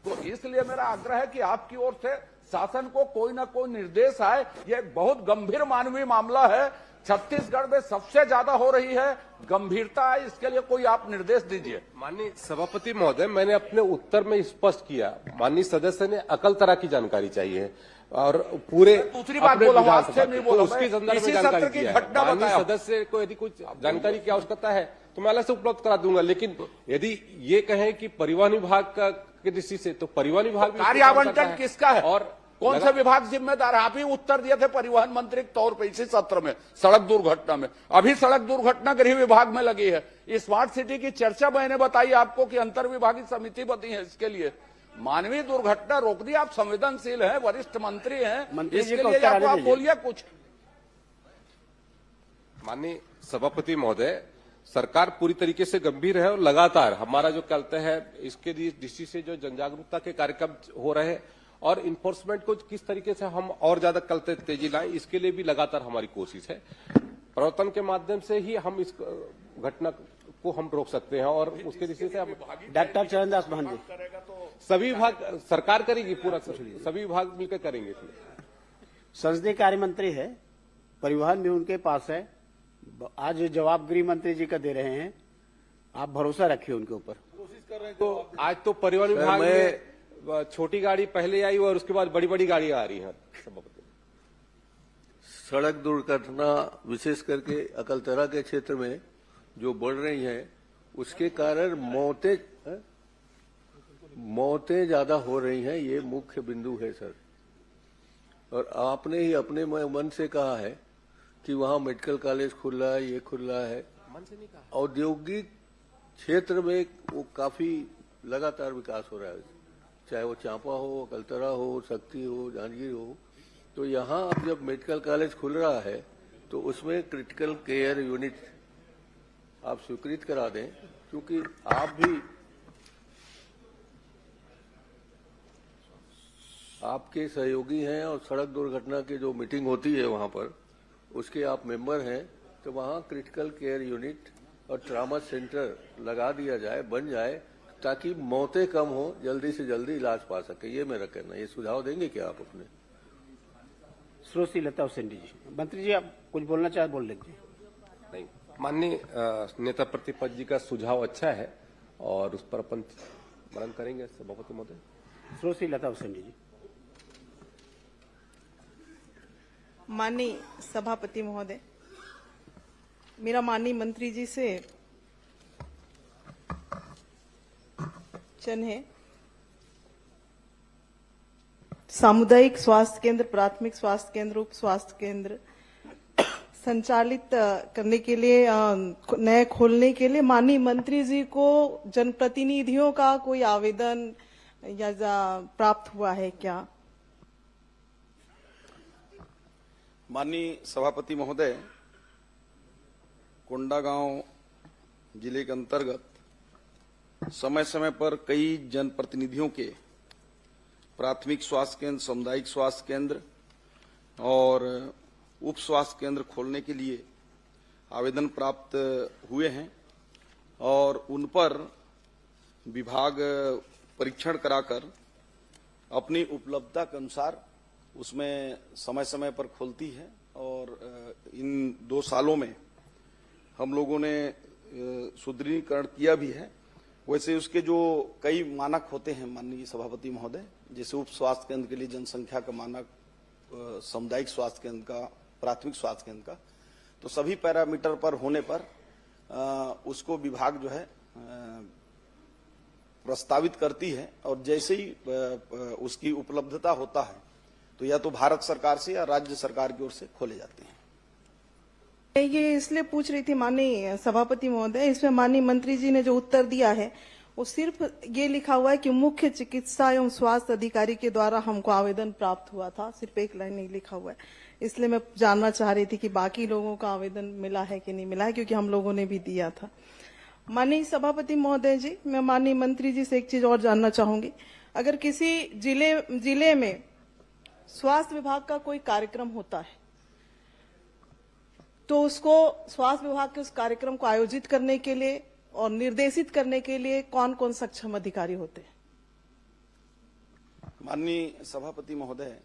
Speaker 8: तो इसलिए मेरा आग्रह है कि आपकी ओर से शासन को कोई ना कोई निर्देश आए। यह बहुत गंभीर मानवीय मामला है, छत्तीसगढ़ में सबसे ज्यादा हो रही है, गंभीरता है, इसके लिए कोई आप निर्देश दीजिए।
Speaker 3: माननीय सभापति महोदय, मैंने अपने उत्तर में स्पष्ट किया, माननीय सदस्य ने अकलतरा की जानकारी चाहिए और पूरे
Speaker 8: दूसरी बात
Speaker 3: अपने
Speaker 8: बोला हूं,
Speaker 3: विधानसभा
Speaker 8: आपसे
Speaker 3: की,
Speaker 8: नहीं
Speaker 3: तो
Speaker 8: बोला,
Speaker 3: उसके
Speaker 8: मैं
Speaker 3: संदर्भ में
Speaker 8: इसी
Speaker 3: जानकारी
Speaker 8: सत्र की
Speaker 3: दिया है।
Speaker 8: घटना
Speaker 3: माननीय
Speaker 8: बताया।
Speaker 3: सदस्य को यदि कुछ जानकारी की आवश्यकता है तो मैं अलग से उपलब्ध करा दूंगा, लेकिन यदि ये कहें कि परिवहन विभाग का की दृष्टि से, तो परिवहन विभाग भी
Speaker 8: कार्य
Speaker 3: इसको काम
Speaker 8: आवंटन
Speaker 3: करता
Speaker 8: किसका है
Speaker 3: और
Speaker 8: कौन सा विभाग जिम्मेदार है? आप ही उत्तर दिए थे परिवहन मंत्री के तौर पर इसी सत्र में सड़क दुर्घटना में। अभी सड़क दुर्घटना गृह विभाग में लगी है। स्मार्ट सिटी की चर्चा मैंने बताई आपको कि अंतर विभागीय समिति बनी है इसके लिए। मानवीय दुर्घटना रोकनी, आप संवेदनशील हैं, वरिष्ठ मंत्री हैं,
Speaker 2: मंत्री जी
Speaker 8: इसके
Speaker 2: को
Speaker 8: लिए
Speaker 2: उत्तर आने
Speaker 8: आप
Speaker 2: दीजिए।
Speaker 8: बोलिए कुछ।
Speaker 3: माननीय सभापति महोदय, सरकार पूरी तरीके से गंभीर है और लगातार हमारा जो कहते हैं इसके दृष्टि से जो जन जागरूकता के कार्यक्रम हो रहे हैं और इन्फोर्समेंट को किस तरीके से हम और ज्यादा कल तेजी लाएं, इसके लिए भी लगातार हमारी कोशिश है। प्रवर्तन के माध्यम से ही हम इस घटना को हम रोक सकते हैं और उसके दृष्टि से हम
Speaker 2: डॉक्टर चरणदास महन जी।
Speaker 3: सभी विभाग सरकार करेगी, पूरा सभी विभाग मिलकर करेंगे इसमें।
Speaker 2: संसदीय कार्य मंत्री है, परिवहन भी उनके पास है, आज जवाब गृह मंत्री जी का दे रहे हैं, आप भरोसा रखिए उनके ऊपर।
Speaker 3: तो आज तो परिवहन विभाग में छोटी गाड़ी पहले आई और उसके बाद बड़ी बड़ी गाड़ियां आ रही हैं।
Speaker 9: सड़क दुर्घटना विशेष करके अकलतरा के क्षेत्र में जो बढ़ रही हैं, उसके कारण मौतें ज्यादा हो रही हैं, ये मुख्य बिंदु है सर। और आपने ही अपने मन से कहा है कि वहां मेडिकल कॉलेज खुल रहा है, ये खुल रहा है। औद्योगिक क्षेत्र में वो काफी लगातार विकास हो रहा है, चाहे वो चांपा हो, अकलतरा हो, शक्ति हो, जांजगीर हो। तो यहाँ अब जब मेडिकल कॉलेज खुल रहा है तो उसमें क्रिटिकल केयर यूनिट आप स्वीकृत करा दें, क्योंकि आपके सहयोगी हैं और सड़क दुर्घटना की जो मीटिंग होती है वहां पर उसके आप मेंबर हैं, तो वहां क्रिटिकल केयर यूनिट और ट्रामा सेंटर लगा दिया जाए, बन जाए, ताकि मौतें कम हो, जल्दी से जल्दी इलाज पा सके। ये मेरा कहना है। ये सुझाव देंगे क्या आप अपने?
Speaker 2: श्रोती लता हुसैनी जी, मंत्री जी आप कुछ बोलना चाहे बोल लीजिए।
Speaker 3: नहीं, माननीय नेता प्रतिपक्ष जी का सुझाव अच्छा है और उस पर अपन मनन करेंगे सभापति महोदय।
Speaker 2: श्रोती लता हुसैनी जी।
Speaker 10: माननीय सभापति महोदय, मेरा माननीय मंत्री जी से प्रश्न है। सामुदायिक स्वास्थ्य केंद्र, प्राथमिक स्वास्थ्य केंद्र, उप स्वास्थ्य केंद्र संचालित करने के लिए, नए खोलने के लिए माननीय मंत्री जी को जनप्रतिनिधियों का कोई आवेदन या प्राप्त हुआ है क्या?
Speaker 7: माननीय सभापति महोदय, कोंडागांव जिले के अंतर्गत समय समय पर कई जनप्रतिनिधियों के प्राथमिक स्वास्थ्य केंद्र, सामुदायिक स्वास्थ्य केंद्र और उप स्वास्थ्य केंद्र खोलने के लिए आवेदन प्राप्त हुए हैं और उन पर विभाग परीक्षण कराकर अपनी उपलब्धता के अनुसार उसमें समय समय पर खोलती है। और इन 2 सालों में हम लोगों ने सुदृढ़ीकरण किया भी है। वैसे उसके जो कई मानक होते हैं माननीय सभापति महोदय, जैसे उप स्वास्थ्य केंद्र के लिए जनसंख्या का मानक, सामुदायिक स्वास्थ्य केंद्र का, प्राथमिक स्वास्थ्य केंद्र का, तो सभी पैरामीटर पर होने पर उसको विभाग जो है प्रस्तावित करती है और जैसे ही उसकी उपलब्धता होता है तो या तो भारत सरकार से या राज्य सरकार की ओर से खोले जाते हैं।
Speaker 10: ये इसलिए पूछ रही थी माननीय सभापति महोदय, इसमें माननीय मंत्री जी ने जो उत्तर दिया है वो सिर्फ ये लिखा हुआ है कि मुख्य चिकित्सा एवं स्वास्थ्य अधिकारी के द्वारा हमको आवेदन प्राप्त हुआ था, सिर्फ एक लाइन नहीं लिखा हुआ है। इसलिए मैं जानना चाह रही थी कि बाकी लोगों का आवेदन मिला है कि नहीं मिला है, क्योंकि हम लोगों ने भी दिया था। माननीय सभापति महोदय जी, मैं माननीय मंत्री जी से एक चीज और जानना चाहूंगी। अगर किसी जिले में स्वास्थ्य विभाग का कोई कार्यक्रम होता है तो उसको स्वास्थ्य विभाग के उस कार्यक्रम को आयोजित करने के लिए और निर्देशित करने के लिए कौन कौन सक्षम अधिकारी होते हैं?
Speaker 7: माननीय सभापति महोदय,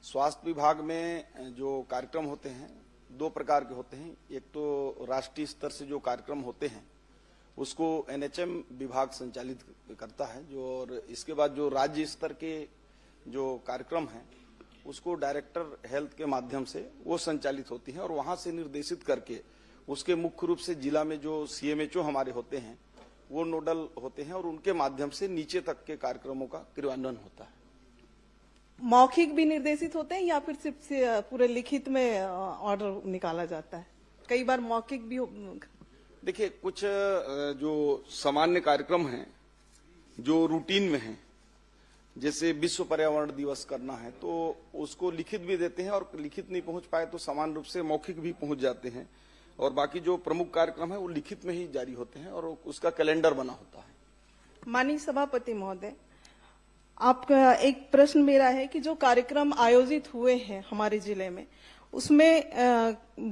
Speaker 7: स्वास्थ्य विभाग में जो कार्यक्रम होते हैं 2 प्रकार के होते हैं। एक तो राष्ट्रीय स्तर से जो कार्यक्रम होते हैं उसको एनएचएम विभाग संचालित करता है, जो और इसके बाद जो राज्य स्तर के जो कार्यक्रम हैं उसको डायरेक्टर हेल्थ के माध्यम से वो संचालित होती हैं और वहां से निर्देशित करके उसके मुख्य रूप से जिला में जो सीएमएचओ हमारे होते हैं वो नोडल होते हैं और उनके माध्यम से नीचे तक के कार्यक्रमों का क्रियान्वयन होता है।
Speaker 10: मौखिक भी निर्देशित होते हैं या फिर सिर्फ पूरे लिखित में ऑर्डर निकाला जाता है? कई बार मौखिक भी
Speaker 7: देखिए, कुछ जो सामान्य कार्यक्रम हैं जो रूटीन में हैं, जैसे विश्व पर्यावरण दिवस करना है तो उसको लिखित भी देते हैं और लिखित नहीं पहुंच पाए तो सामान्य रूप से मौखिक भी पहुंच जाते हैं और बाकी जो प्रमुख कार्यक्रम है वो लिखित में ही जारी होते हैं और उसका कैलेंडर बना होता है।
Speaker 10: माननीय सभापति महोदय, आपका एक प्रश्न मेरा है कि जो कार्यक्रम आयोजित हुए हैं हमारे जिले में उसमें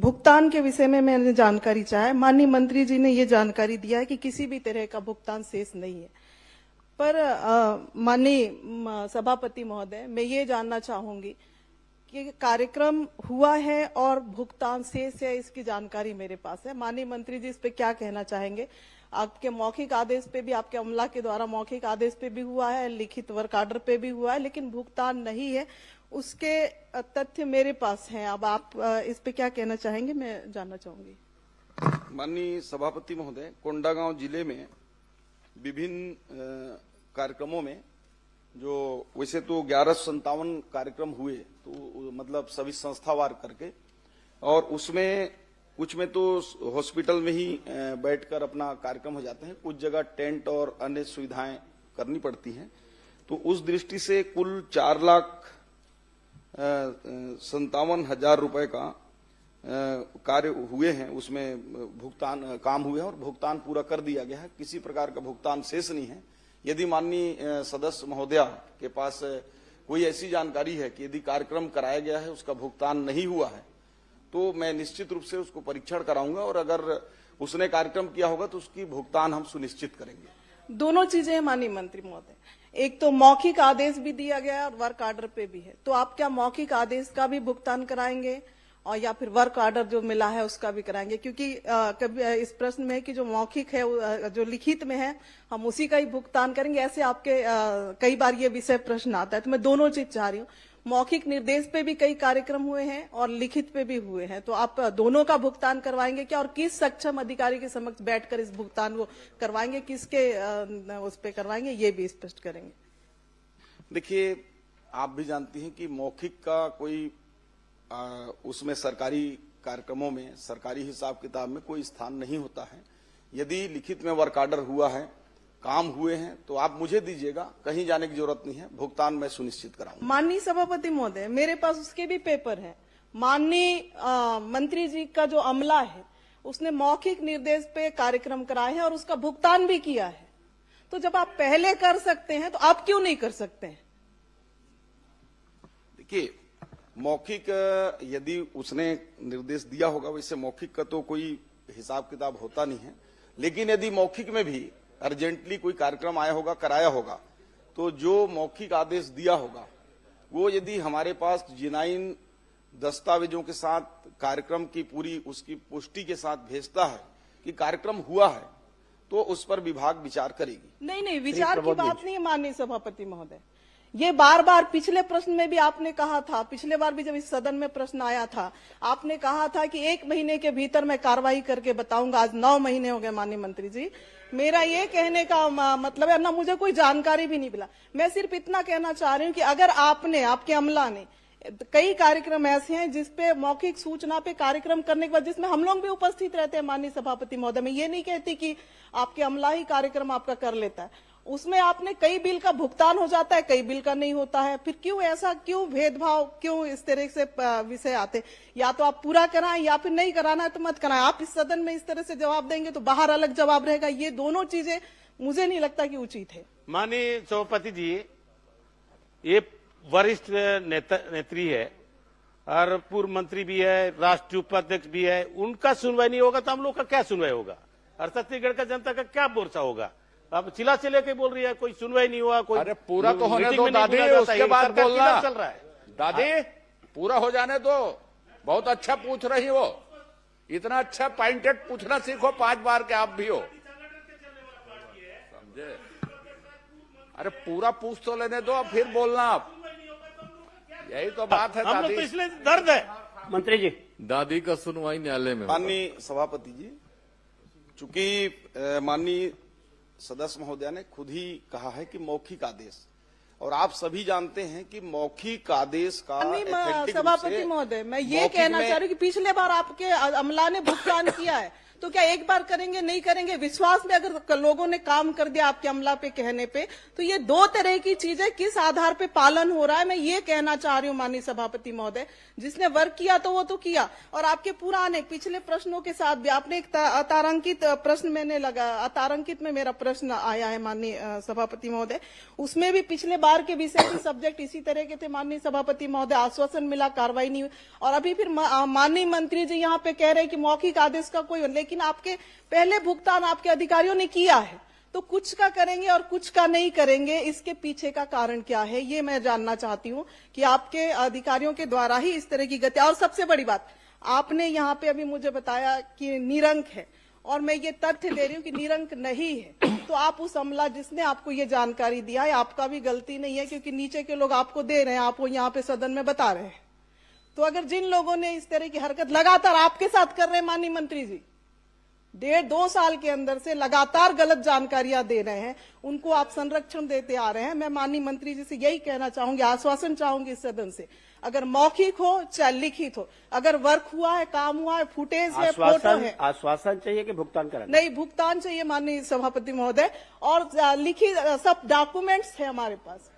Speaker 10: भुगतान के विषय में मैंने जानकारी चाहा है। माननीय मंत्री जी ने ये जानकारी दिया है कि किसी भी तरह का भुगतान शेष नहीं है, पर माननीय सभापति महोदय, मैं ये जानना चाहूंगी कि कार्यक्रम हुआ है और भुगतान शेष है, इसकी जानकारी मेरे पास है। माननीय मंत्री जी इस पे क्या कहना चाहेंगे? आपके मौखिक आदेश पे भी, आपके अमला के द्वारा मौखिक आदेश पे भी हुआ है, लिखित वर्क आर्डर पे भी हुआ है, लेकिन भुगतान नहीं है, उसके तथ्य मेरे पास हैं। अब आप इस पे क्या कहना चाहेंगे, मैं जानना चाहूंगी।
Speaker 7: माननीय सभापति महोदय, कोंडागांव जिले में विभिन्न कार्यक्रमों में जो वैसे तो 1157 कार्यक्रम हुए, तो मतलब सभी संस्थावार करके, और उसमें कुछ में तो हॉस्पिटल में ही बैठकर अपना कार्यक्रम हो जाते हैं, कुछ जगह टेंट और अन्य सुविधाएं करनी पड़ती हैं। तो उस दृष्टि से कुल 4,57,000 रुपए का कार्य हुए हैं, उसमें भुगतान काम हुए हैं और भुगतान पूरा कर दिया गया है। किसी प्रकार का भुगतान शेष नहीं है। यदि माननीय सदस्य महोदया के पास कोई ऐसी जानकारी है कि यदि कार्यक्रम कराया गया है उसका भुगतान नहीं हुआ है तो मैं निश्चित रूप से उसको परीक्षण कराऊंगा और अगर उसने कार्यक्रम किया होगा तो उसकी भुगतान हम सुनिश्चित करेंगे।
Speaker 10: दोनों चीजें हैं माननीय मंत्री महोदय, एक तो मौखिक आदेश भी दिया गया है और वर्क ऑर्डर पे भी है, तो आप क्या मौखिक आदेश का भी भुगतान कराएंगे और या फिर वर्क ऑर्डर जो मिला है उसका भी कराएंगे? क्योंकि कभी इस प्रश्न में है कि जो मौखिक है जो लिखित में है हम उसी का ही भुगतान करेंगे, ऐसे आपके कई बार ये विषय प्रश्न आता है। तो मैं दोनों चीज चाह रही हूँ, मौखिक निर्देश पे भी कई कार्यक्रम हुए हैं और लिखित पे भी हुए हैं, तो आप दोनों का भुगतान करवाएंगे क्या और किस सक्षम अधिकारी के समक्ष बैठकर इस भुगतान को करवाएंगे, किसके उस पे करवाएंगे, ये भी स्पष्ट करेंगे।
Speaker 7: देखिए, आप भी जानती हैं कि मौखिक का कोई उसमें सरकारी कार्यक्रमों में सरकारी हिसाब किताब में कोई स्थान नहीं होता है। यदि लिखित में वर्क ऑर्डर हुआ है, काम हुए हैं, तो आप मुझे दीजिएगा, कहीं जाने की जरूरत नहीं है, भुगतान मैं सुनिश्चित कराऊंगा।
Speaker 10: माननीय सभापति महोदय, मेरे पास उसके भी पेपर है। माननीय मंत्री जी का जो अमला है उसने मौखिक निर्देश पे कार्यक्रम कराए हैं और उसका भुगतान भी किया है, तो जब आप पहले कर सकते हैं तो आप क्यों नहीं कर सकते हैं?
Speaker 7: देखिए, मौखिक यदि उसने निर्देश दिया होगा, वैसे मौखिक का तो कोई हिसाब किताब होता नहीं है, लेकिन यदि मौखिक में भी अर्जेंटली कोई कार्यक्रम आया होगा, कराया होगा, तो जो मौखिक आदेश दिया होगा वो यदि हमारे पास जेन्युइन दस्तावेजों के साथ कार्यक्रम की पूरी उसकी पुष्टि के साथ भेजता है कि कार्यक्रम हुआ है, तो उस पर विभाग विचार करेगी।
Speaker 10: नहीं, विचार की बात नहीं है माननीय सभापति महोदय, ये बार बार पिछले प्रश्न में भी आपने कहा था, पिछले बार भी जब इस सदन में प्रश्न आया था आपने कहा था कि 1 महीने के भीतर मैं कार्रवाई करके बताऊंगा। आज 9 महीने हो गए माननीय मंत्री जी। मेरा ये कहने का मतलब है ना, मुझे कोई जानकारी भी नहीं मिला। मैं सिर्फ इतना कहना चाह रही हूँ कि अगर आपने, आपके अमला ने, कई कार्यक्रम ऐसे हैं जिसपे मौखिक सूचना पे कार्यक्रम करने के बाद जिसमें हम लोग भी उपस्थित रहते हैं माननीय सभापति महोदय, मैं ये नहीं कहती कि आपके अमला ही कार्यक्रम आपका कर लेता है, उसमें आपने कई बिल का भुगतान हो जाता है, कई बिल का नहीं होता है। फिर क्यों ऐसा, क्यों भेदभाव, क्यों इस तरह से विषय आते? या तो आप पूरा कराएं या फिर नहीं कराना है तो मत कराएं। आप इस सदन में इस तरह से जवाब देंगे तो बाहर अलग जवाब रहेगा। ये दोनों चीजें मुझे नहीं लगता कि उचित है।
Speaker 6: माननीय सभापति जी, ये वरिष्ठ नेत्री है और पूर्व मंत्री भी है, राष्ट्रीय उपाध्यक्ष भी है, उनका सुनवाई नहीं होगा तो हम लोग का क्या सुनवाई होगा और छत्तीसगढ़ का जनता का क्या मोर्चा होगा? अब चिल्ला चिल्ला के बोल रही है कोई सुनवाई नहीं हुआ, कोई
Speaker 8: अरे पूरा तो होने
Speaker 6: मीटिंग
Speaker 8: दो
Speaker 6: में नहीं
Speaker 8: दादी,
Speaker 6: बुलाया जाता,
Speaker 8: उसके
Speaker 6: ये
Speaker 8: बाद
Speaker 6: सरकार
Speaker 8: बोलना।
Speaker 6: किधर चल रहा है?
Speaker 8: दादी पूरा हो जाने दो, बहुत अच्छा पूछ रही हो, इतना अच्छा पॉइंटेड पूछना सीखो 5 बार के आप भी हो, समझे? अरे पूरा पूछ तो लेने दो, फिर बोलना आप, यही तो बात है
Speaker 6: हम लोग
Speaker 8: दादी।
Speaker 6: तो इसलिए दर्द है।
Speaker 2: मंत्री जी,
Speaker 9: दादी का सुनवाई न्यायालय में।
Speaker 7: माननीय सभापति जी, चूंकि माननीय सदस्य महोदय ने खुद ही कहा है कि मौखिक आदेश, और आप सभी जानते हैं कि मौखिक आदेश का effective
Speaker 10: सभापति
Speaker 7: रूप से
Speaker 10: महोदय, मैं ये
Speaker 7: मौखिक
Speaker 10: कहना
Speaker 7: में-
Speaker 10: चाह रही हूँ कि पिछले बार आपके अमला ने भुगतान किया है, तो क्या एक बार करेंगे, नहीं करेंगे? विश्वास में अगर लोगों ने काम कर दिया आपके अमला पे कहने पे, तो ये 2 तरह की चीजें किस आधार पे पालन हो रहा है, मैं ये कहना चाह रही हूँ माननीय सभापति महोदय। जिसने वर्क किया तो वो तो किया, और आपके पुराने पिछले प्रश्नों के साथ भी आपने एक अतारांकित प्रश्न मैंने लगा, अतारांकित में मेरा प्रश्न आया है माननीय सभापति महोदय, उसमें भी पिछले बार के विषय के सब्जेक्ट इसी तरह के थे माननीय सभापति महोदय, आश्वासन मिला, कार्रवाई नहीं हुई, और अभी फिर माननीय मंत्री जी यहाँ पे कह रहे हैं कि मौखिक आदेश का कोई, लेकिन आपके पहले भुगतान आपके अधिकारियों ने किया है, तो कुछ का करेंगे और कुछ का नहीं करेंगे, इसके पीछे का कारण क्या है, ये मैं जानना चाहती हूँ कि आपके अधिकारियों के द्वारा ही इस तरह की गति। और सबसे बड़ी बात, आपने यहाँ पे अभी मुझे बताया कि निरंक है, और मैं ये तथ्य दे रही हूँ कि निरंक नहीं है, तो आप उस अमला जिसने आपको ये जानकारी दिया है, आपका भी गलती नहीं है, क्योंकि नीचे के लोग आपको दे रहे हैं, आप वो यहाँ पे सदन में बता रहे हैं। तो अगर जिन लोगों ने इस तरह की हरकत लगातार आपके साथ कर रहे हैं माननीय मंत्री जी, 1.5-2 साल के अंदर से लगातार गलत जानकारियां दे रहे हैं, उनको आप संरक्षण देते आ रहे हैं। मैं माननीय मंत्री जी से यही कहना चाहूंगी, आश्वासन चाहूंगी इस सदन से, अगर मौखिक हो चाहे लिखित हो, अगर वर्क हुआ है, काम हुआ है, फुटेज है, फोटो है,
Speaker 2: आश्वासन चाहिए कि भुगतान कराना?
Speaker 10: नहीं, भुगतान चाहिए माननीय सभापति महोदय, और लिखित सब डॉक्यूमेंट्स है हमारे पास।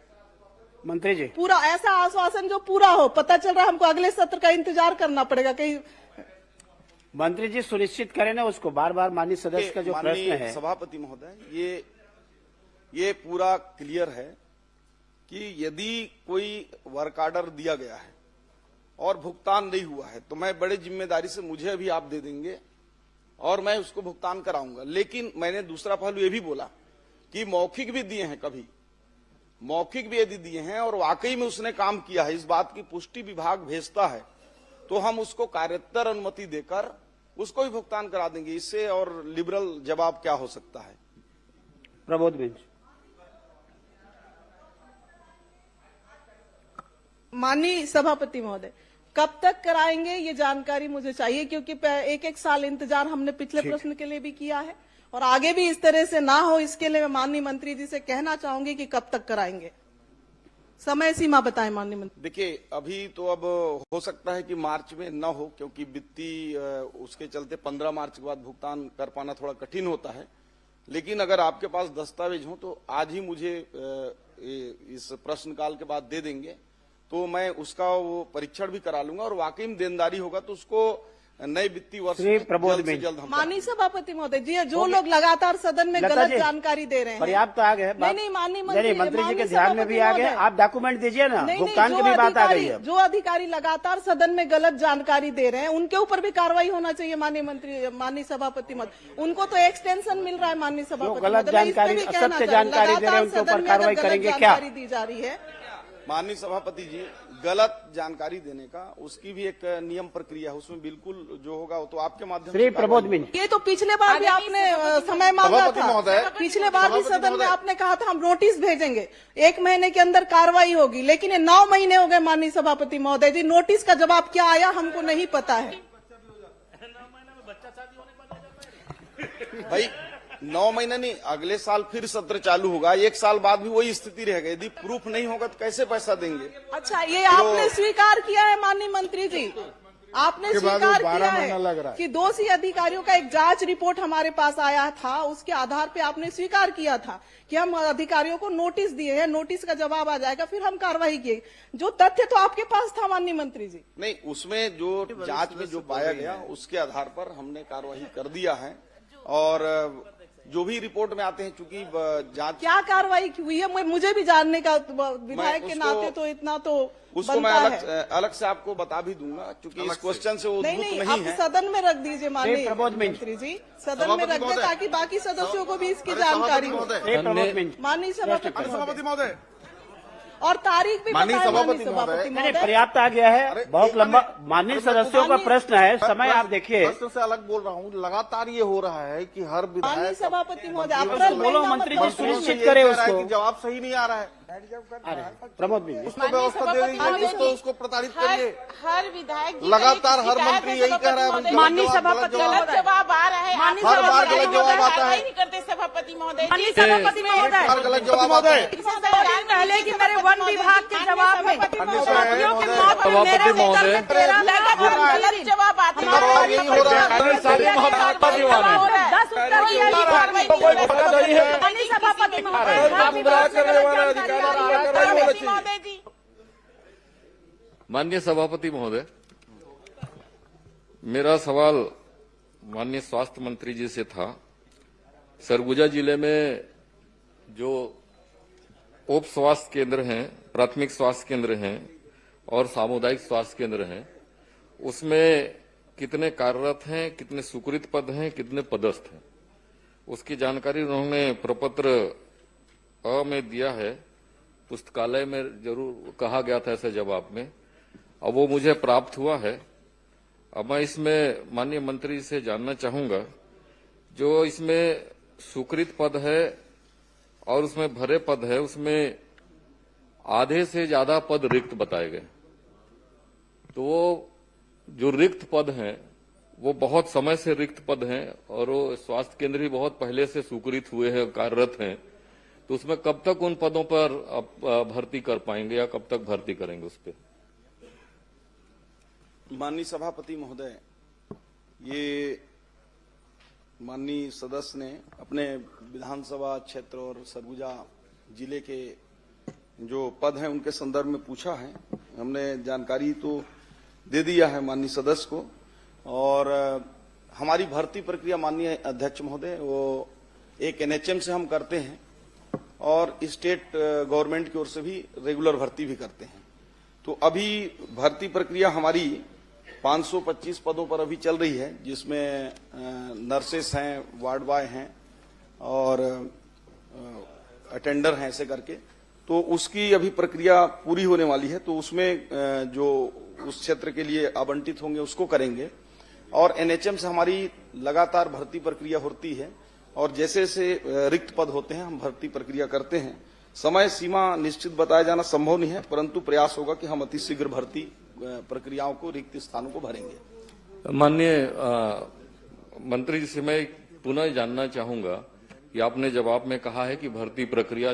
Speaker 2: मंत्री जी,
Speaker 10: पूरा ऐसा आश्वासन जो पूरा हो। पता चल रहा है हमको अगले सत्र का इंतजार करना पड़ेगा कहीं।
Speaker 2: मंत्री जी सुनिश्चित करें ना उसको, बार बार माननीय सदस्य का जो प्रश्न है।
Speaker 7: सभापति महोदय, ये पूरा क्लियर है कि यदि कोई वर्क ऑर्डर दिया गया है और भुगतान नहीं हुआ है तो मैं बड़े जिम्मेदारी से, मुझे अभी आप दे देंगे और मैं उसको भुगतान कराऊंगा। लेकिन मैंने दूसरा पहलू ये भी बोला कि मौखिक भी दिए हैं, कभी मौखिक भी यदि दिए हैं और वाकई में उसने काम किया है, इस बात की पुष्टि विभाग भेजता है तो हम उसको कार्योत्तर अनुमति देकर उसको भी भुगतान करा देंगे। इससे और लिबरल जवाब क्या हो सकता है।
Speaker 2: प्रबोध बेंच।
Speaker 10: माननीय सभापति महोदय, कब तक कराएंगे ये जानकारी मुझे चाहिए, क्योंकि एक एक साल इंतजार हमने पिछले प्रश्न के लिए भी किया है और आगे भी इस तरह से ना हो, इसके लिए मैं माननीय मंत्री जी से कहना चाहूंगी कि कब तक कराएंगे, समय सीमा बताएं माननीय मंत्री।
Speaker 7: देखिए, अभी तो अब हो सकता है कि मार्च में न हो, क्योंकि वित्तीय उसके चलते 15 मार्च के बाद भुगतान कर पाना थोड़ा कठिन होता है। लेकिन अगर आपके पास दस्तावेज हो तो आज ही मुझे इस प्रश्नकाल के बाद दे देंगे तो मैं उसका वो परीक्षण भी करा लूंगा और वाकई में देनदारी होगा तो उसको नए वित्तीय वर्ष में जल्द से जल्द हम
Speaker 10: माननीय सभापति महोदय जी, जो लोग लगातार सदन में गलत जानकारी दे रहे हैं,
Speaker 2: पर्याप्त आ गए।
Speaker 10: नहीं माननीय
Speaker 2: मंत्री जी के ध्यान में भी आ गए, आप डॉक्यूमेंट दीजिए ना, भुगतान की भी बात आ गई है।
Speaker 10: जो अधिकारी लगातार सदन में गलत जानकारी दे रहे हैं उनके ऊपर भी कार्रवाई होना चाहिए माननीय सभापति महोदय। उनको तो एक्सटेंशन मिल रहा है माननीय सभापति,
Speaker 2: गलत जानकारी, असत्य जानकारी दे रहे हैं उनके ऊपर कार्रवाई करेंगे क्या?
Speaker 10: दी जा रही है
Speaker 7: माननीय सभापति जी, गलत जानकारी देने का उसकी भी एक नियम प्रक्रिया है, उसमें बिल्कुल जो होगा वो तो आपके माध्यम से।
Speaker 2: प्रबोध बेंच।
Speaker 10: ये तो पिछले बार भी आपने समय मांगा था, पिछले बार भी सदन में आपने कहा था हम नोटिस भेजेंगे, 1 महीने के अंदर कार्रवाई होगी, लेकिन ये 9 महीने हो गए माननीय सभापति महोदय जी, नोटिस का जवाब क्या आया हमको नहीं पता है।
Speaker 7: भाई 9 महीने नहीं, अगले साल फिर सत्र चालू होगा, 1 साल बाद भी वही स्थिति रहेगी। यदि प्रूफ नहीं होगा तो कैसे पैसा देंगे?
Speaker 10: अच्छा, ये आपने स्वीकार किया है माननीय मंत्री जी, आपने स्वीकार किया है कि दोषी अधिकारियों का एक जांच रिपोर्ट हमारे पास आया था, उसके आधार पे आपने स्वीकार किया था कि हम अधिकारियों को नोटिस दिए हैं, नोटिस का जवाब आ जाएगा, फिर हम कार्रवाई किए। जो तथ्य तो आपके पास था माननीय मंत्री जी।
Speaker 7: नहीं, उसमें जो जांच में जो पाया गया उसके आधार पर हमने कार्रवाई कर दिया है और जो भी रिपोर्ट में आते हैं, चूंकि जांच
Speaker 10: क्या कार्रवाई हुई है मुझे भी जानने का, विधायक के नाते तो इतना तो
Speaker 7: उसको मैं अलग से आपको बता भी दूंगा, क्योंकि इस क्वेश्चन से वो उद्भूत नहीं है।
Speaker 10: सदन में रख दीजिए माननीय मंत्री जी, सदन में रख दे ताकि बाकी सदस्यों को भी इसकी जानकारी हो। माननीय सभापति महोदय, और तारीख भी माननीय सभापति महोदय।
Speaker 2: पर्याप्त आ गया है, बहुत लंबा माननीय सदस्यों का प्रश्न है, समय आप देखिए।
Speaker 11: प्रश्न से अलग बोल रहा हूँ, लगातार ये हो रहा है कि हर
Speaker 10: माननीय सभापति महोदय
Speaker 2: बोलो, मंत्री जी सुनिश्चित करे उसको,
Speaker 11: जवाब सही नहीं आ रहा है।
Speaker 2: प्रमोद भी
Speaker 11: उसको व्यवस्था दे दीजिए, तो उसको प्रताड़ित करिए।
Speaker 12: हर विधायक
Speaker 11: लगातार हर मंत्री यही कह रहा है,
Speaker 12: माननीय सभापति गलत जवाब आ रहा है,
Speaker 11: हर बार गलत जवाब आता है।
Speaker 12: नहीं करते सभापति महोदय,
Speaker 10: सभापति महोदय,
Speaker 11: हर गलत जवाब आता है।
Speaker 10: पहले कि मेरे वन विभाग के जवाब में
Speaker 12: सभापति महोदय गलत जवाब आता है,
Speaker 11: यही हो रहा है।
Speaker 12: 10 उत्तर
Speaker 10: सभापति महोदय।
Speaker 4: माननीय सभापति महोदय, मेरा सवाल माननीय स्वास्थ्य मंत्री जी से था। सरगुजा जिले में जो उप स्वास्थ्य केंद्र हैं, प्राथमिक स्वास्थ्य केंद्र हैं और सामुदायिक स्वास्थ्य केंद्र हैं, उसमें कितने कार्यरत हैं, कितने स्वीकृत पद हैं, कितने पदस्थ हैं, उसकी जानकारी उन्होंने प्रपत्र अ में दिया है। पुस्तकालय में जरूर कहा गया था ऐसे जवाब में, अब वो मुझे प्राप्त हुआ है। अब मैं इसमें माननीय मंत्री से जानना चाहूंगा, जो इसमें स्वीकृत पद है और उसमें भरे पद है, उसमें आधे से ज्यादा पद रिक्त बताए गए, तो वो जो रिक्त पद हैं वो बहुत समय से रिक्त पद हैं और वो स्वास्थ्य केंद्र भी बहुत पहले से स्वीकृत हुए हैं, कार्यरत हैं, तो उसमें कब तक उन पदों पर भर्ती कर पाएंगे या कब तक भर्ती करेंगे उस पर?
Speaker 7: माननीय सभापति महोदय, ये माननीय सदस्य ने अपने विधानसभा क्षेत्र और सरगुजा जिले के जो पद हैं उनके संदर्भ में पूछा है। हमने जानकारी तो दे दिया है माननीय सदस्य को, और हमारी भर्ती प्रक्रिया माननीय अध्यक्ष महोदय वो एक एनएचएम से हम करते हैं और स्टेट गवर्नमेंट की ओर से भी रेगुलर भर्ती भी करते हैं। तो अभी भर्ती प्रक्रिया हमारी 525 पदों पर अभी चल रही है, जिसमें नर्सेस हैं, वार्ड बॉय हैं और अटेंडर हैं, ऐसे करके। तो उसकी अभी प्रक्रिया पूरी होने वाली है, तो उसमें जो उस क्षेत्र के लिए आवंटित होंगे उसको करेंगे। और एनएचएम से हमारी लगातार भर्ती प्रक्रिया होती है और जैसे जैसे रिक्त पद होते हैं हम भर्ती प्रक्रिया करते हैं। समय सीमा निश्चित बताया जाना संभव नहीं है, परंतु प्रयास होगा कि हम अतिशीघ्र भर्ती प्रक्रियाओं को, रिक्त स्थानों को भरेंगे।
Speaker 4: माननीय मंत्री जी से मैं पुनः जानना चाहूंगा कि आपने जवाब में कहा है कि भर्ती प्रक्रिया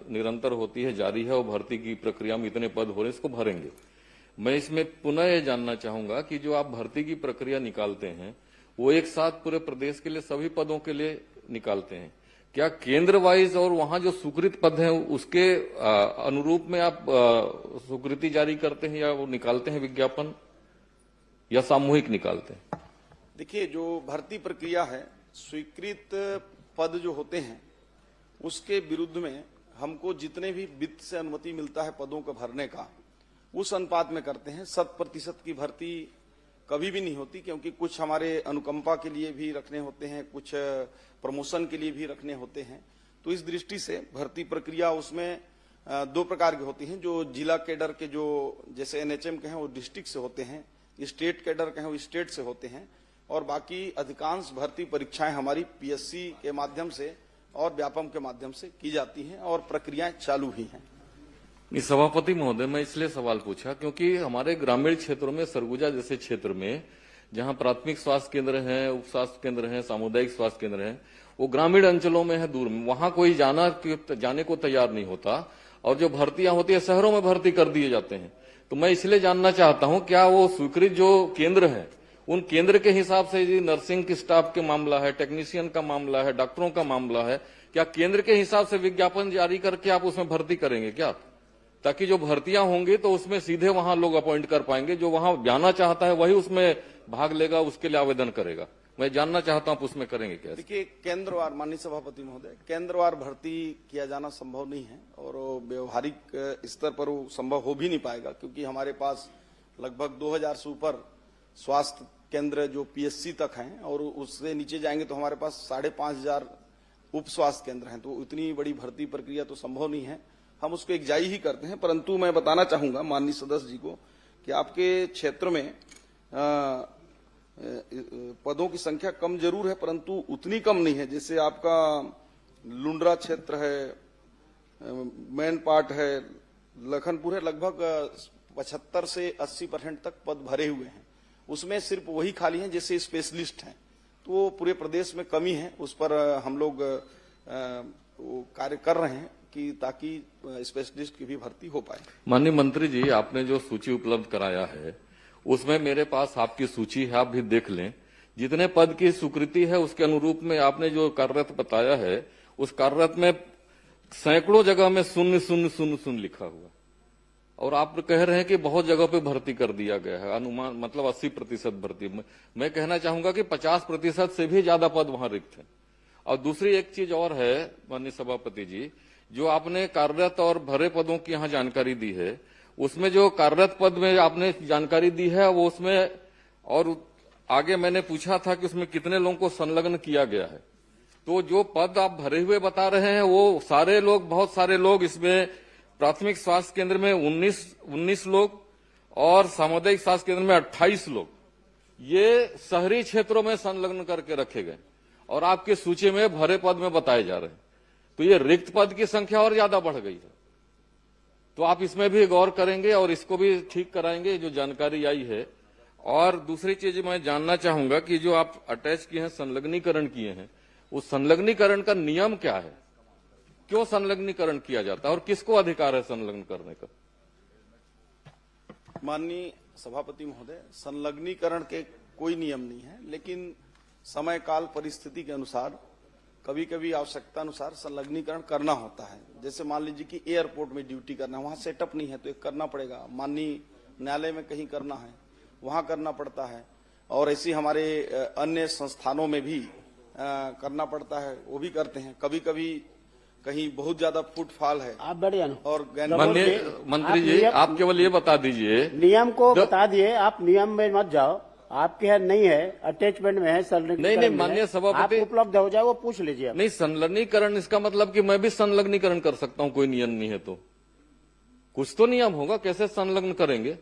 Speaker 4: निरंतर होती है, जारी है और भर्ती की प्रक्रिया में इतने पद हो रहे हैं, इसको भरेंगे। मैं इसमें पुनः ये जानना चाहूंगा कि जो आप भर्ती की प्रक्रिया निकालते हैं वो एक साथ पूरे प्रदेश के लिए सभी पदों के लिए निकालते हैं, क्या केंद्र वाइज और वहां जो स्वीकृत पद हैं उसके अनुरूप में आप स्वीकृति जारी करते हैं या वो निकालते हैं विज्ञापन, या सामूहिक निकालते हैं?
Speaker 7: देखिए, जो भर्ती प्रक्रिया है, स्वीकृत पद जो होते हैं उसके विरुद्ध में हमको जितने भी वित्त से अनुमति मिलता है पदों को भरने का, उस अनुपात में करते हैं। 100% की भर्ती कभी भी नहीं होती, क्योंकि कुछ हमारे अनुकंपा के लिए भी रखने होते हैं, कुछ प्रमोशन के लिए भी रखने होते हैं। तो इस दृष्टि से भर्ती प्रक्रिया उसमें 2 प्रकार की होती हैं। जो जिला कैडर के जो जैसे एनएचएम के हैं वो डिस्ट्रिक्ट से होते हैं, स्टेट कैडर के हैं वो स्टेट से होते हैं, और बाकी अधिकांश भर्ती परीक्षाएं हमारी पीएससी के माध्यम से और व्यापम के माध्यम से की जाती हैं और प्रक्रियाएं चालू भी हैं।
Speaker 4: सभापति महोदय, मैं इसलिए सवाल पूछा क्योंकि हमारे ग्रामीण क्षेत्रों में, सरगुजा जैसे क्षेत्र में जहां प्राथमिक स्वास्थ्य केंद्र हैं, उप स्वास्थ्य केंद्र हैं, सामुदायिक स्वास्थ्य केंद्र हैं, वो ग्रामीण अंचलों में है, दूर में, वहां कोई जाने को तैयार नहीं होता और जो भर्तियां होती है शहरों में भर्ती कर दिए जाते हैं। तो मैं इसलिए जानना चाहता हूं, क्या वो स्वीकृत जो केंद्र है उन केंद्र के हिसाब से यदि नर्सिंग के स्टाफ के मामला है, टेक्नीशियन का मामला है, डॉक्टरों का मामला है, क्या केंद्र के हिसाब से विज्ञापन जारी करके आप उसमें भर्ती करेंगे क्या? ताकि जो भर्तियां होंगी तो उसमें सीधे वहां लोग अपॉइंट कर पाएंगे, जो वहां जाना चाहता है वही उसमें भाग लेगा, उसके लिए आवेदन करेगा। मैं जानना चाहता हूं आप उसमें करेंगे क्या?
Speaker 7: देखिए, केंद्रवार, माननीय सभापति महोदय, केंद्रवार भर्ती किया जाना संभव नहीं है और व्यवहारिक स्तर पर वो संभव हो भी नहीं पाएगा, क्योंकि हमारे पास लगभग 2000 से ऊपर स्वास्थ्य केंद्र जो पीएससी तक हैं और उससे नीचे जाएंगे तो हमारे पास 5500 उप स्वास्थ्य केंद्र हैं। तो इतनी बड़ी भर्ती प्रक्रिया तो संभव नहीं है, हम उसको एकजाई ही करते हैं। परंतु मैं बताना चाहूंगा माननीय सदस्य जी को कि आपके क्षेत्र में पदों की संख्या कम जरूर है, परंतु उतनी कम नहीं है। जैसे आपका लुंड्रा क्षेत्र है, मैन पार्ट है, लखनपुर है, लगभग 75 से 80% तक पद भरे हुए हैं। उसमें सिर्फ वही खाली हैं जैसे स्पेशलिस्ट हैं। तो पूरे प्रदेश में कमी है, उस पर हम लोग कार्य कर रहे हैं कि ताकि स्पेशलिस्ट की भी भर्ती हो पाए।
Speaker 4: माननीय मंत्री जी, आपने जो सूची उपलब्ध कराया है उसमें मेरे पास आपकी सूची है, आप भी देख लें। जितने पद की स्वीकृति है उसके अनुरूप में आपने जो कार्यरत बताया है, उस कार्यरत में सैकड़ों जगह में 000 लिखा हुआ, और आप कह रहे हैं कि बहुत जगह पे भर्ती कर दिया गया है, अनुमान मतलब 80% भर्ती। मैं कहना चाहूंगा कि 50% से भी ज्यादा पद वहां रिक्त है। और दूसरी एक चीज और है माननीय सभापति जी, जो आपने कार्यरत और भरे पदों की यहाँ जानकारी दी है, उसमें जो कार्यरत पद में आपने जानकारी दी है वो उसमें, और आगे मैंने पूछा था कि उसमें कितने लोगों को संलग्न किया गया है। तो जो पद आप भरे हुए बता रहे हैं वो सारे लोग, बहुत सारे लोग इसमें प्राथमिक स्वास्थ्य केंद्र में 19 लोग और सामुदायिक स्वास्थ्य केंद्र में 28 लोग, ये शहरी क्षेत्रों में संलग्न करके रखे गए और आपके सूची में भरे पद में बताए जा रहे हैं। तो ये रिक्त पद की संख्या और ज्यादा बढ़ गई है। तो आप इसमें भी गौर करेंगे और इसको भी ठीक कराएंगे जो जानकारी आई है। और दूसरी चीज मैं जानना चाहूंगा कि जो आप अटैच किए हैं, संलग्नीकरण किए हैं, उस संलग्नीकरण का नियम क्या है? क्यों संलग्नीकरण किया जाता है और किसको अधिकार है संलग्न करने का?
Speaker 7: माननीय सभापति महोदय, संलग्नीकरण के कोई नियम नहीं है, लेकिन समय काल परिस्थिति के अनुसार कभी कभी आवश्यकता अनुसार संलग्नीकरण करना होता है। जैसे मान लीजिए कि एयरपोर्ट में ड्यूटी करना है, वहां सेटअप नहीं है तो एक करना पड़ेगा। माननीय न्यायालय में कहीं करना है, वहां करना पड़ता है। और ऐसी हमारे अन्य संस्थानों में भी करना पड़ता है, वो भी करते हैं। कभी कभी कहीं बहुत ज्यादा फुटफॉल है
Speaker 2: आप बढ़िया ना
Speaker 7: और
Speaker 4: माननीय मंत्री जी, आप केवल ये बता दीजिए,
Speaker 2: नियम को बता दिए, आप नियम में मत जाओ। आपके यहाँ नहीं है, अटैचमेंट में है, संलग्नीकरण
Speaker 4: नहीं,
Speaker 2: में
Speaker 4: माननीय
Speaker 2: है।
Speaker 4: सभापति-
Speaker 2: आपको उपलब्ध हो जाए वो पूछ लीजिए आप।
Speaker 4: नहीं, संलग्नीकरण इसका मतलब कि मैं भी संलग्नीकरण कर सकता हूं, कोई नियम नहीं है तो कुछ तो नियम होगा। कैसे संलग्न करेंगे,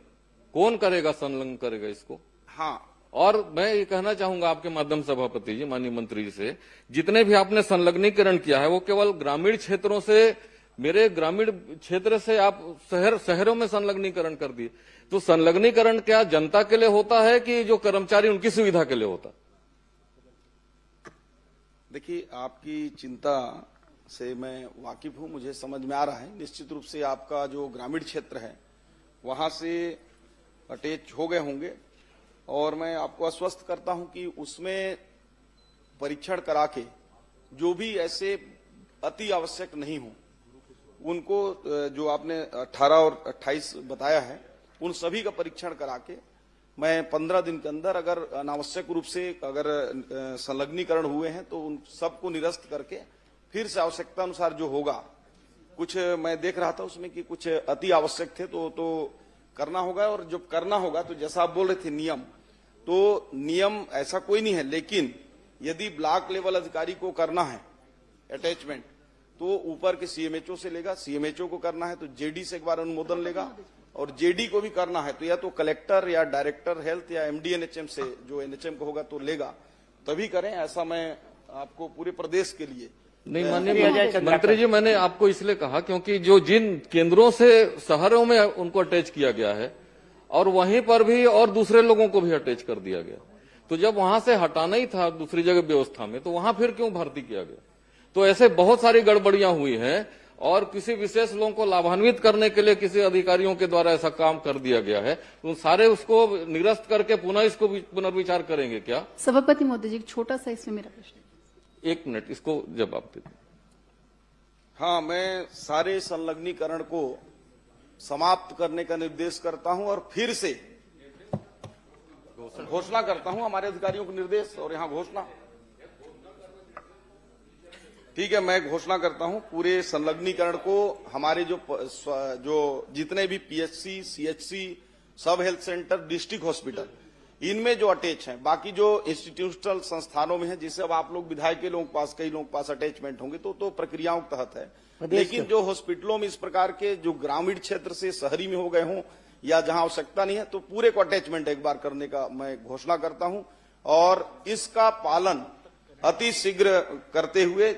Speaker 4: कौन करेगा, संलग्न करेगा इसको?
Speaker 7: हाँ,
Speaker 4: और मैं ये कहना चाहूंगा आपके माध्यम सभापति जी, माननीय मंत्री जी से, जितने भी आपने संलग्नीकरण किया है वो केवल ग्रामीण क्षेत्रों से, मेरे ग्रामीण क्षेत्र से आप शहरों में संलग्नीकरण कर दिए। तो संलग्नीकरण क्या जनता के लिए होता है कि जो कर्मचारी उनकी सुविधा के लिए होता?
Speaker 7: देखिए, आपकी चिंता से मैं वाकिफ हूं, मुझे समझ में आ रहा है। निश्चित रूप से आपका जो ग्रामीण क्षेत्र है वहां से अटैच हो गए होंगे और मैं आपको आश्वस्त करता हूं कि उसमें परीक्षण करा के जो भी ऐसे अति आवश्यक नहीं हो उनको, जो आपने 18 और 28 बताया है, उन सभी का परीक्षण करा के मैं 15 दिन के अंदर, अगर अनावश्यक रूप से अगर संलग्नीकरण हुए हैं तो उन सबको निरस्त करके फिर से आवश्यकता अनुसार जो होगा, कुछ मैं देख रहा था उसमें कि कुछ अति आवश्यक थे तो करना होगा। और जब करना होगा तो जैसा आप बोल रहे थे नियम, तो नियम ऐसा कोई नहीं है, लेकिन यदि ब्लॉक लेवल अधिकारी को करना है अटैचमेंट तो ऊपर के सीएमएचओ से लेगा, सीएमएचओ को करना है तो जेडी से एक बार अनुमोदन लेगा, और जेडी को भी करना है तो या तो कलेक्टर या डायरेक्टर हेल्थ या एमडी एनएचएम से, जो एनएचएम को होगा तो लेगा, तभी करें। ऐसा मैं आपको पूरे प्रदेश के लिए
Speaker 4: नहीं, माननीय मंत्री जी, मैंने आपको इसलिए कहा क्योंकि जो जिन केंद्रों से शहरों में उनको अटैच किया गया है और वहीं पर भी और दूसरे लोगों को भी अटैच कर दिया गया, तो जब वहां से हटाना ही था दूसरी जगह व्यवस्था में, तो वहां फिर क्यों भर्ती किया गया? तो ऐसे बहुत सारी गड़बड़ियां हुई हैं और किसी विशेष लोगों को लाभान्वित करने के लिए किसी अधिकारियों के द्वारा ऐसा काम कर दिया गया है, तो सारे उसको निरस्त करके पुनः इसको पुनर्विचार करेंगे क्या?
Speaker 13: सभापति महोदय जी, छोटा सा इसमें मेरा प्रश्न।
Speaker 4: 1 मिनट, इसको जवाब दे दीजिए।
Speaker 7: हाँ, मैं सारे संलग्नीकरण को समाप्त करने का निर्देश करता हूं और फिर से घोषणा करता हूं, हमारे अधिकारियों को निर्देश और यहां घोषणा। ठीक है, मैं घोषणा करता हूं पूरे संलग्नीकरण को हमारे जो जितने भी पीएचसी, सीएचसी, सब हेल्थ सेंटर, डिस्ट्रिक्ट हॉस्पिटल, इनमें जो अटैच हैं, बाकी जो इंस्टीट्यूशनल संस्थानों में है, जिससे अब आप लोग विधायक के लोगों के पास, कई लोगों के पास अटैचमेंट होंगे तो प्रक्रियाओं के तहत है। लेकिन जो हॉस्पिटलों में इस प्रकार के जो ग्रामीण क्षेत्र से शहरी में हो गए हों या जहां आवश्यकता नहीं है, तो पूरे को अटैचमेंट एक बार करने का मैं घोषणा करता हूं और इसका पालन अति शीघ्र करते हुए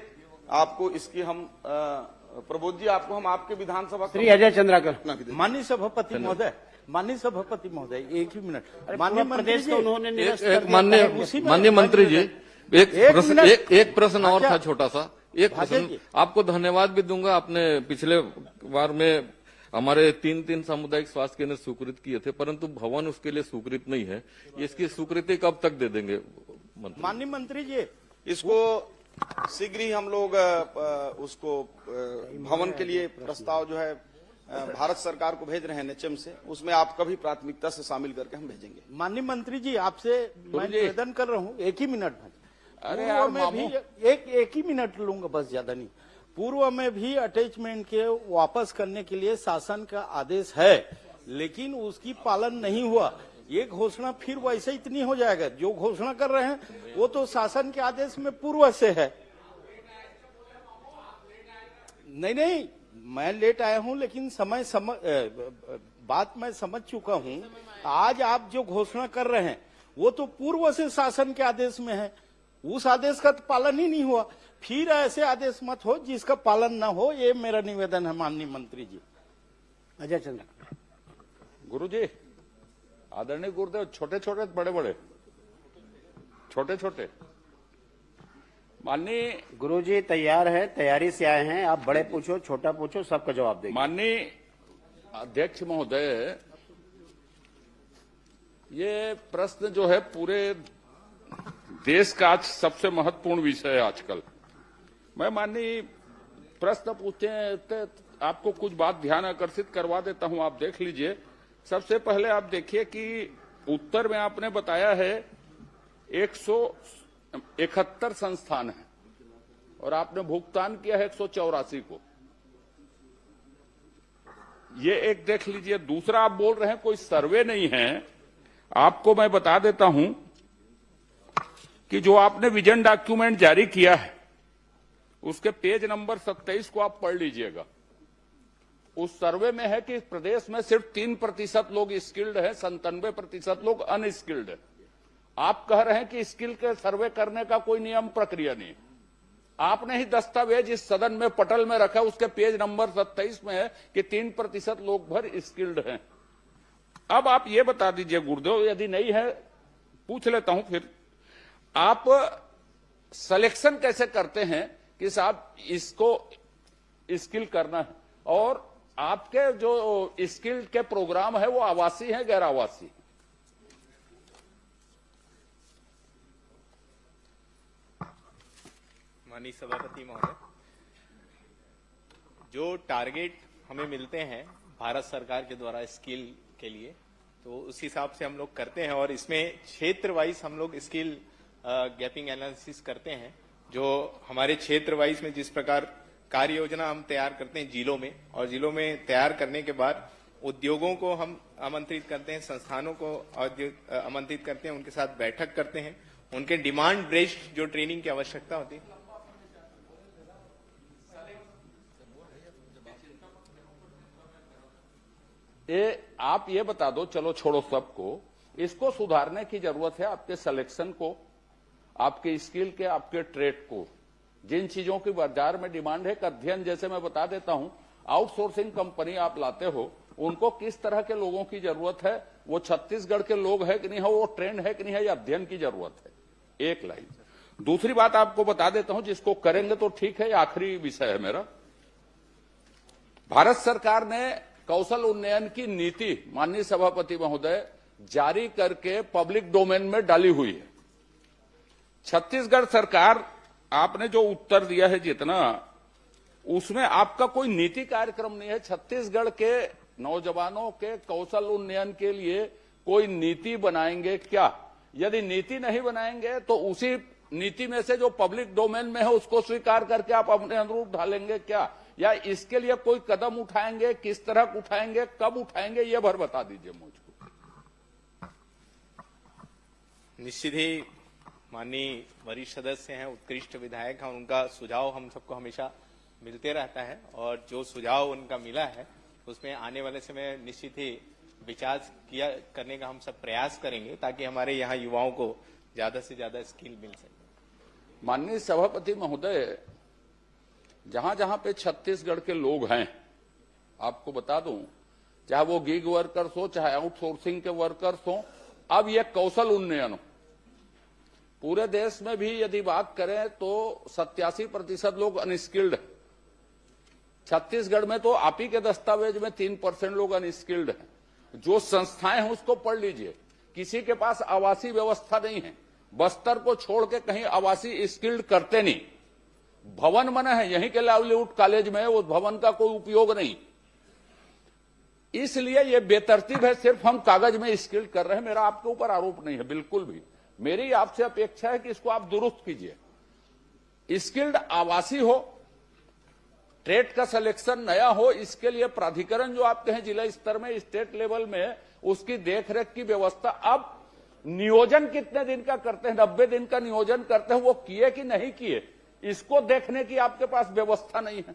Speaker 7: आपको इसकी हम प्रबोध जी, आपको हम आपके विधानसभा
Speaker 2: श्री अजय चंद्राकर।
Speaker 6: माननीय सभापति महोदय, माननीय सभापति महोदय, एक ही मिनट।
Speaker 2: माननीय प्रदेश को उन्होंने निरस्त कर दिया।
Speaker 4: माननीय मंत्री जी, एक प्रश्न और था छोटा सा, एक प्रश्न आपको धन्यवाद भी दूंगा। आपने पिछले बार में हमारे 3 सामुदायिक स्वास्थ्य केंद्र स्वीकृत किए थे, परंतु भवन उसके लिए स्वीकृत नहीं है। इसकी स्वीकृति कब तक दे देंगे
Speaker 6: माननीय मंत्री जी?
Speaker 7: इसको शीघ्र ही हम लोग उसको भवन के लिए प्रस्ताव जो है भारत सरकार को भेज रहे हैं एनएचएम से, उसमें आपका भी प्राथमिकता से शामिल करके हम भेजेंगे।
Speaker 6: माननीय मंत्री जी, आपसे मैं निवेदन कर रहा हूं, एक ही मिनट में।
Speaker 8: अरे यार,
Speaker 6: मैं भी एक ही मिनट लूंगा, बस, ज्यादा नहीं। पूर्व में भी अटैचमेंट के वापस करने के लिए शासन का आदेश है, लेकिन उसकी पालन नहीं हुआ। ये घोषणा फिर वैसे इतनी हो जाएगा। जो घोषणा कर रहे हैं वो तो शासन के आदेश में पूर्व से है। नहीं, मैं लेट आया हूं, लेकिन बात मैं समझ चुका हूं। आज आप जो घोषणा कर रहे हैं वो तो पूर्व से शासन के आदेश में है, उस आदेश का तो पालन ही नहीं हुआ। फिर ऐसे आदेश मत हो जिसका पालन ना हो, ये मेरा निवेदन है माननीय मंत्री जी।
Speaker 2: अजय चंद्र।
Speaker 8: गुरुजी, आदरणीय गुरुदेव, छोटे छोटे बड़े बड़े, छोटे छोटे। माननीय
Speaker 2: गुरुजी तैयार है, तैयारी से आए हैं। आप बड़े पूछो, छोटा पूछो, सबका जवाब देंगे।
Speaker 8: माननीय अध्यक्ष महोदय, ये प्रश्न जो है पूरे देश का आज सबसे महत्वपूर्ण विषय है आजकल। मैं माननीय प्रश्न पूछते हैं तो आपको कुछ बात ध्यान आकर्षित करवा देता हूं, आप देख लीजिए। सबसे पहले आप देखिए कि उत्तर में आपने बताया है 171 संस्थान है, और आपने भुगतान किया है 184 को। ये एक देख लीजिए। दूसरा, आप बोल रहे हैं कोई सर्वे नहीं है। आपको मैं बता देता हूं कि जो आपने विजन डॉक्यूमेंट जारी किया है उसके पेज नंबर 27 को आप पढ़ लीजिएगा। उस सर्वे में है कि प्रदेश में सिर्फ 3% लोग स्किल्ड है, 97% लोग अनस्किल्ड है। आप कह रहे हैं कि स्किल के सर्वे करने का कोई नियम प्रक्रिया नहीं है। आपने ही दस्तावेज इस सदन में पटल में रखा, उसके पेज नंबर 27 में है कि 3% लोग भर स्किल्ड हैं। अब आप ये बता दीजिए गुरुदेव, यदि नहीं है पूछ लेता हूं फिर, आप सिलेक्शन कैसे करते हैं कि साहब इसको स्किल करना है, और आपके जो स्किल के प्रोग्राम है वो आवासीय है गैर आवासीय?
Speaker 14: माननीय सभापति महोदय, जो टारगेट हमें मिलते हैं भारत सरकार के द्वारा स्किल के लिए, तो उस हिसाब से हम लोग करते हैं, और इसमें क्षेत्र वाइज हम लोग स्किल गैपिंग एनालिसिस करते हैं। जो हमारे क्षेत्र वाइज में जिस प्रकार कार्य योजना हम तैयार करते हैं जिलों में, और जिलों में तैयार करने के बाद उद्योगों को हम आमंत्रित करते हैं, संस्थानों को आमंत्रित करते हैं, उनके साथ बैठक करते हैं, उनके डिमांड बेस्ड जो ट्रेनिंग की आवश्यकता होती है।
Speaker 8: आप ये बता दो, चलो छोड़ो सबको, इसको सुधारने की जरूरत है। आपके सिलेक्शन को, आपके स्किल के, आपके ट्रेड को, जिन चीजों की बाजार में डिमांड है, एक अध्ययन जैसे मैं बता देता हूं, आउटसोर्सिंग कंपनी आप लाते हो, उनको किस तरह के लोगों की जरूरत है, वो छत्तीसगढ़ के लोग है कि नहीं है, वो ट्रेंड है कि नहीं है, ये अध्ययन की जरूरत है। एक लाइन। दूसरी बात आपको बता देता हूं, जिसको करेंगे तो ठीक है, आखिरी विषय है मेरा। भारत सरकार ने कौशल उन्नयन की नीति, माननीय सभापति महोदय, जारी करके पब्लिक डोमेन में डाली हुई है। छत्तीसगढ़ सरकार, आपने जो उत्तर दिया है जितना, उसमें आपका कोई नीति कार्यक्रम नहीं है। छत्तीसगढ़ के नौजवानों के कौशल उन्नयन के लिए कोई नीति बनाएंगे क्या? यदि नीति नहीं बनाएंगे तो उसी नीति में से जो पब्लिक डोमेन में है उसको स्वीकार करके आप अपने अनुरूप ढालेंगे क्या, या इसके लिए कोई कदम उठाएंगे? किस तरह उठाएंगे, कब उठाएंगे, ये भर बता दीजिए मुझको।
Speaker 14: निश्चित ही माननीय वरिष्ठ सदस्य हैं, उत्कृष्ट विधायक हैं, उनका सुझाव हम सबको हमेशा मिलते रहता है, और जो सुझाव उनका मिला है उसमें आने वाले समय निश्चित ही विचार करने का हम सब प्रयास करेंगे, ताकि हमारे यहाँ युवाओं को ज्यादा से ज्यादा स्किल मिल सके।
Speaker 8: माननीय सभापति महोदय, जहां जहां पे छत्तीसगढ़ के लोग हैं, आपको बता दूं, चाहे वो गिग वर्कर्स हो, चाहे आउटसोर्सिंग के वर्कर्स हो, अब ये कौशल उन्नयन हो। पूरे देश में भी यदि बात करें तो 87% लोग अनस्किल्ड हैं। छत्तीसगढ़ में तो आप ही के दस्तावेज में 3% लोग अनस्किल्ड हैं। जो संस्थाएं हैं उसको पढ़ लीजिए, किसी के पास आवासीय व्यवस्था नहीं है। बस्तर को छोड़ के कहीं आवासीय स्किल्ड करते नहीं। भवन बने हैं, यहीं के लाइवलीहुड कॉलेज में, उस भवन का कोई उपयोग नहीं। इसलिए ये बेतरतीब है, सिर्फ हम कागज में स्किल्ड कर रहे हैं। मेरा आपके ऊपर आरोप नहीं है, बिल्कुल भी। मेरी आपसे अपेक्षा है कि इसको आप दुरुस्त कीजिए। स्किल्ड आवासीय हो, ट्रेड का सिलेक्शन नया हो, इसके लिए प्राधिकरण जो आपके हैं जिला स्तर में, स्टेट लेवल में, उसकी देखरेख की व्यवस्था। अब नियोजन कितने दिन का करते हैं? 90 दिन का नियोजन करते हैं, वो किए कि नहीं किए, इसको देखने की आपके पास व्यवस्था नहीं है।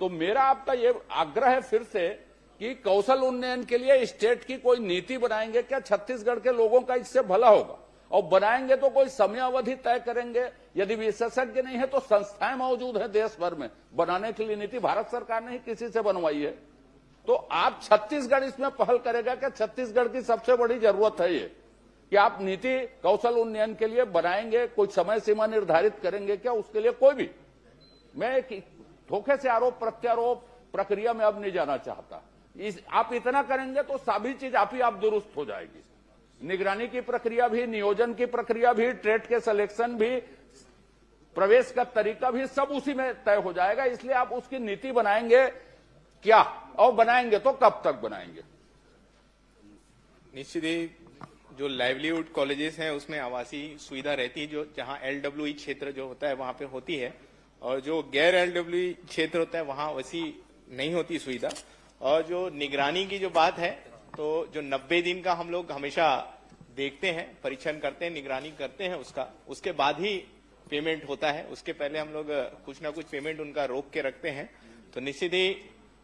Speaker 8: तो मेरा आपका ये आग्रह है फिर से कि कौशल उन्नयन के लिए स्टेट की कोई नीति बनाएंगे क्या? छत्तीसगढ़ के लोगों का इससे भला होगा। और बनाएंगे तो कोई समय अवधि तय करेंगे। यदि विशेषज्ञ नहीं है तो संस्थाएं मौजूद है देश भर में बनाने के लिए नीति। भारत सरकार ने ही किसी से बनवाई है। तो आप छत्तीसगढ़ इसमें पहल करेगा क्या? छत्तीसगढ़ की सबसे बड़ी जरूरत है ये कि आप नीति कौशल उन्नयन के लिए बनाएंगे, कोई समय सीमा निर्धारित करेंगे क्या? उसके लिए कोई भी, मैं धोखे से आरोप प्रत्यारोप प्रक्रिया में अब नहीं जाना चाहता। आप इतना करेंगे तो सभी चीज आप ही आप दुरुस्त हो जाएगी। निगरानी की प्रक्रिया भी, नियोजन की प्रक्रिया भी, ट्रेड के सिलेक्शन भी, प्रवेश का तरीका भी, सब उसी में तय हो जाएगा। इसलिए आप उसकी नीति बनाएंगे क्या, और बनाएंगे तो कब तक बनाएंगे?
Speaker 14: निश्चित ही जो लाइवलीहुड कॉलेजेस हैं उसमें आवासीय सुविधा रहती है, जो जहां LWE क्षेत्र जो होता है वहां पे होती है, और जो गैर एलडब्ल्यू क्षेत्र होता है वहां वैसी नहीं होती सुविधा। और जो निगरानी की जो बात है, तो जो 90 दिन का हम लोग हमेशा देखते हैं, परीक्षण करते हैं, निगरानी करते हैं उसका, उसके बाद ही पेमेंट होता है। उसके पहले हम लोग कुछ ना कुछ पेमेंट उनका रोक के रखते हैं। तो निश्चित ही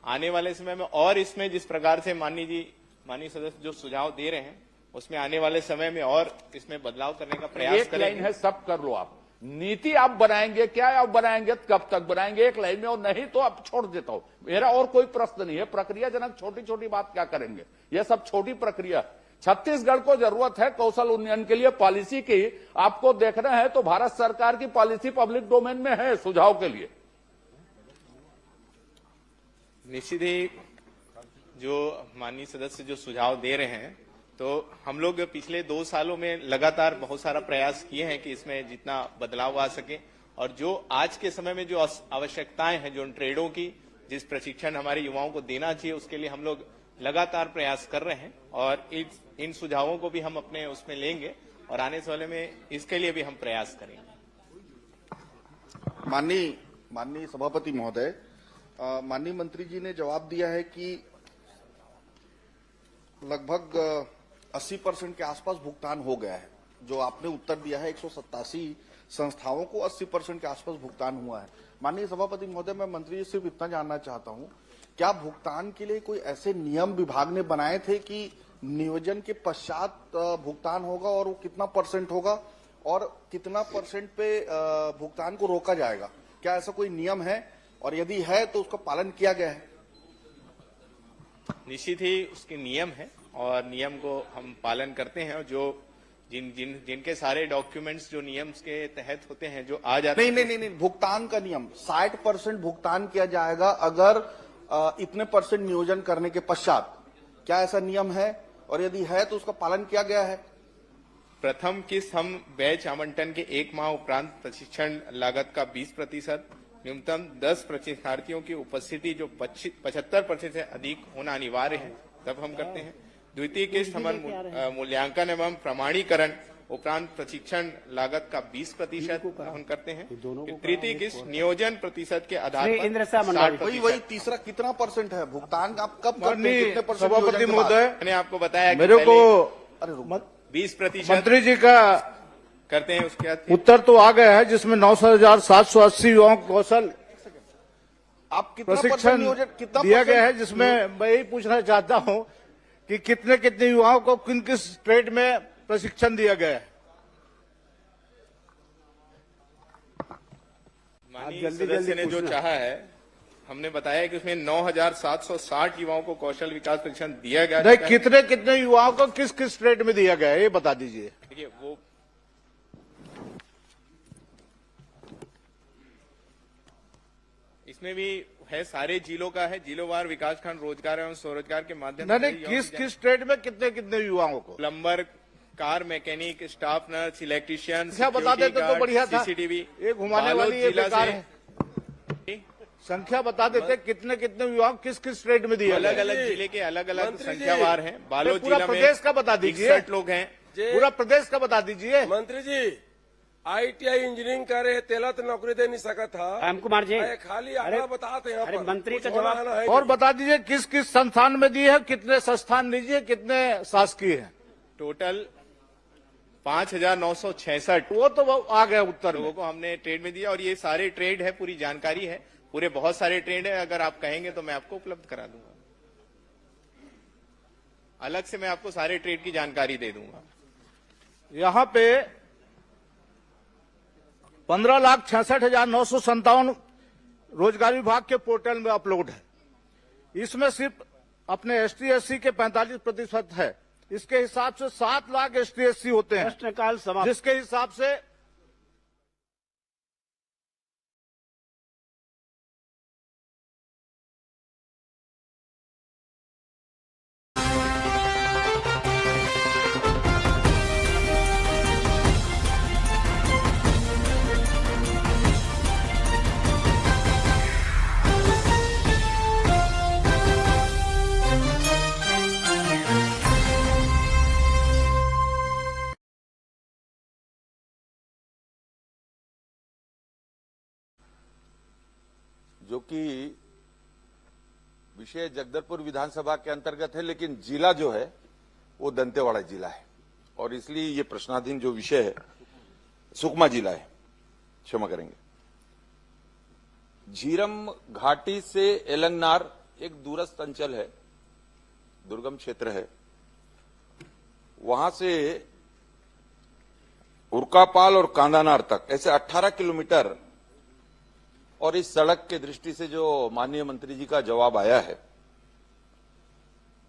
Speaker 14: आने वाले समय में और इसमें जिस प्रकार से माननीय सदस्य जो सुझाव दे रहे हैं, उसमें आने वाले समय में और इसमें बदलाव करने का प्रयास
Speaker 8: एक लाइन
Speaker 14: करेंगे।
Speaker 8: है, सब कर लो आप। नीति आप बनाएंगे क्या, आप बनाएंगे कब तक बनाएंगे एक लाइन में, और नहीं तो आप छोड़ देता हूं। मेरा और कोई प्रश्न नहीं है। प्रक्रियाजनक छोटी छोटी बात क्या करेंगे, यह सब छोटी प्रक्रिया। छत्तीसगढ़ को जरूरत है कौशल उन्नयन के लिए पॉलिसी की। आपको देखना है तो भारत सरकार की पॉलिसी पब्लिक डोमेन में है सुझाव के लिए।
Speaker 14: निश्चित ही जो माननीय सदस्य जो सुझाव दे रहे हैं, तो हम लोग पिछले 2 सालों में लगातार बहुत सारा प्रयास किए हैं कि इसमें जितना बदलाव आ सके। और जो आज के समय में जो आवश्यकताएं हैं, जो ट्रेडों की जिस प्रशिक्षण हमारे युवाओं को देना चाहिए, उसके लिए हम लोग लगातार प्रयास कर रहे हैं। और इन सुझावों को भी हम अपने उसमें लेंगे और आने वाले में इसके लिए भी हम प्रयास करेंगे।
Speaker 7: माननीय सभापति महोदय, माननीय मंत्री जी ने जवाब दिया है कि लगभग 80% के आसपास भुगतान हो गया है। जो आपने उत्तर दिया है 187 संस्थाओं को 80% के आसपास भुगतान हुआ है। माननीय सभापति महोदय, मैं मंत्री जी सिर्फ इतना जानना चाहता हूं, क्या भुगतान के लिए कोई ऐसे नियम विभाग ने बनाए थे कि नियोजन के पश्चात भुगतान होगा और वो कितना % होगा और कितना % पे भुगतान को रोका जाएगा? क्या ऐसा कोई नियम है, और यदि है तो उसका पालन किया गया है?
Speaker 14: निश्चित ही उसके नियम है और नियम को हम पालन करते हैं। और जो जिनके सारे डॉक्यूमेंट्स जो नियम के तहत होते हैं, जो आ जाते हैं।
Speaker 7: नहीं, भुगतान का नियम 60% भुगतान किया जाएगा अगर इतने % नियोजन करने के पश्चात, क्या ऐसा नियम है, और यदि है तो उसका पालन किया गया है?
Speaker 14: प्रथम किस्त हम बैच आवंटन के 1 माह उपरांत प्रशिक्षण लागत का 20%, न्यूनतम 10 प्रशिक्षणार्थियों की उपस्थिति जो 75% से अधिक होना अनिवार्य है, तब हम करते हैं। द्वितीय किस्त हमारे मूल्यांकन एवं प्रमाणीकरण उपरांत प्रशिक्षण लागत का 20% हम करते हैं। तृतीय किस्त नियोजन प्रतिशत के आधार पर 60%।
Speaker 7: वही तीसरा कितना % है भुगतान? आप कब करते हैं, कितने %
Speaker 6: सभापति महोदय,
Speaker 14: मैंने आपको बताया
Speaker 6: मेरे को
Speaker 14: 20%
Speaker 6: मंत्री जी का
Speaker 14: करते हैं। उसके बाद
Speaker 6: उत्तर तो आ गया है जिसमें 9,780 युवाओं को कौशल
Speaker 7: आप कितना
Speaker 6: प्रशिक्षण
Speaker 7: नियोजन कितना
Speaker 6: दिया गया है, जिसमें मैं यही पूछना चाहता हूं कि कितने युवाओं को किस ट्रेड में प्रशिक्षण दिया गया है?
Speaker 14: माननीय सदस्य ने जो चाहा है, हमने बताया कि उसमें 9,760 युवाओं को कौशल विकास प्रशिक्षण दिया गया।
Speaker 6: नहीं, कितने युवाओं को किस ट्रेड में दिया गया है, ये बता दीजिए।
Speaker 14: देखिए, वो इसमें भी है, सारे जिलों का है, जिलोवार विकासखंड रोजगार एवं स्वरोजगार के माध्यम से।
Speaker 6: नहीं, किस ट्रेड में कितने युवाओं को?
Speaker 14: Plumber, car mechanic, staff nurse, electrician,
Speaker 6: संख्या बता देते तो बढ़िया था।
Speaker 14: सीसीटीवी,
Speaker 6: एक घुमाने वाली ये बेकार है। संख्या बता देते कितने युवाओं किस ट्रेड में दिया?
Speaker 14: अलग अलग जिले के अलग अलग संख्यावार हैं। बालोद
Speaker 6: पूरा
Speaker 14: जिला में
Speaker 6: प्रदेश का बता दीजिए।
Speaker 14: 61 लोग हैं।
Speaker 6: पूरा प्रदेश का बता दीजिए।
Speaker 11: मंत्री जी, ITI इंजीनियरिंग करे तेला तो नौकरी दे नहीं सका था।
Speaker 2: राम कुमार जी,
Speaker 11: खाली आंकड़ा बताते हैं।
Speaker 2: अरे मंत्री का जवाब
Speaker 6: और बता दीजिए किस संस्थान में दी है, कितने संस्थान दीजिए, कितने शासकीय हैं?
Speaker 14: टोटल 5,966
Speaker 6: वो तो आ गया उत्तर
Speaker 14: लोगों को हमने ट्रेड में दिया। और ये सारे ट्रेड है, पूरी जानकारी है, पूरे बहुत सारे ट्रेड है। अगर आप कहेंगे तो मैं आपको उपलब्ध करा दूंगा, अलग से मैं आपको सारे ट्रेड की जानकारी दे दूंगा।
Speaker 6: यहाँ पे 15,66,957 रोजगार विभाग के पोर्टल में अपलोड है। इसमें सिर्फ अपने ST/SC के 45% है। इसके हिसाब से 7 लाख ST/SC होते हैं,
Speaker 2: प्रश्नकाल समाप्त।
Speaker 6: जिसके हिसाब से
Speaker 1: जो कि विषय जगदलपुर विधानसभा के अंतर्गत है, लेकिन जिला जो है वो दंतेवाड़ा जिला है और इसलिए ये प्रश्नाधीन जो विषय है सुकमा जिला है, क्षमा करेंगे। झीरम घाटी से एलंगनार एक दूरस्थ अंचल है, दुर्गम क्षेत्र है। वहां से उरकापाल और कांदानार तक ऐसे 18 किलोमीटर, और इस सड़क के दृष्टि से जो माननीय मंत्री जी का जवाब आया है,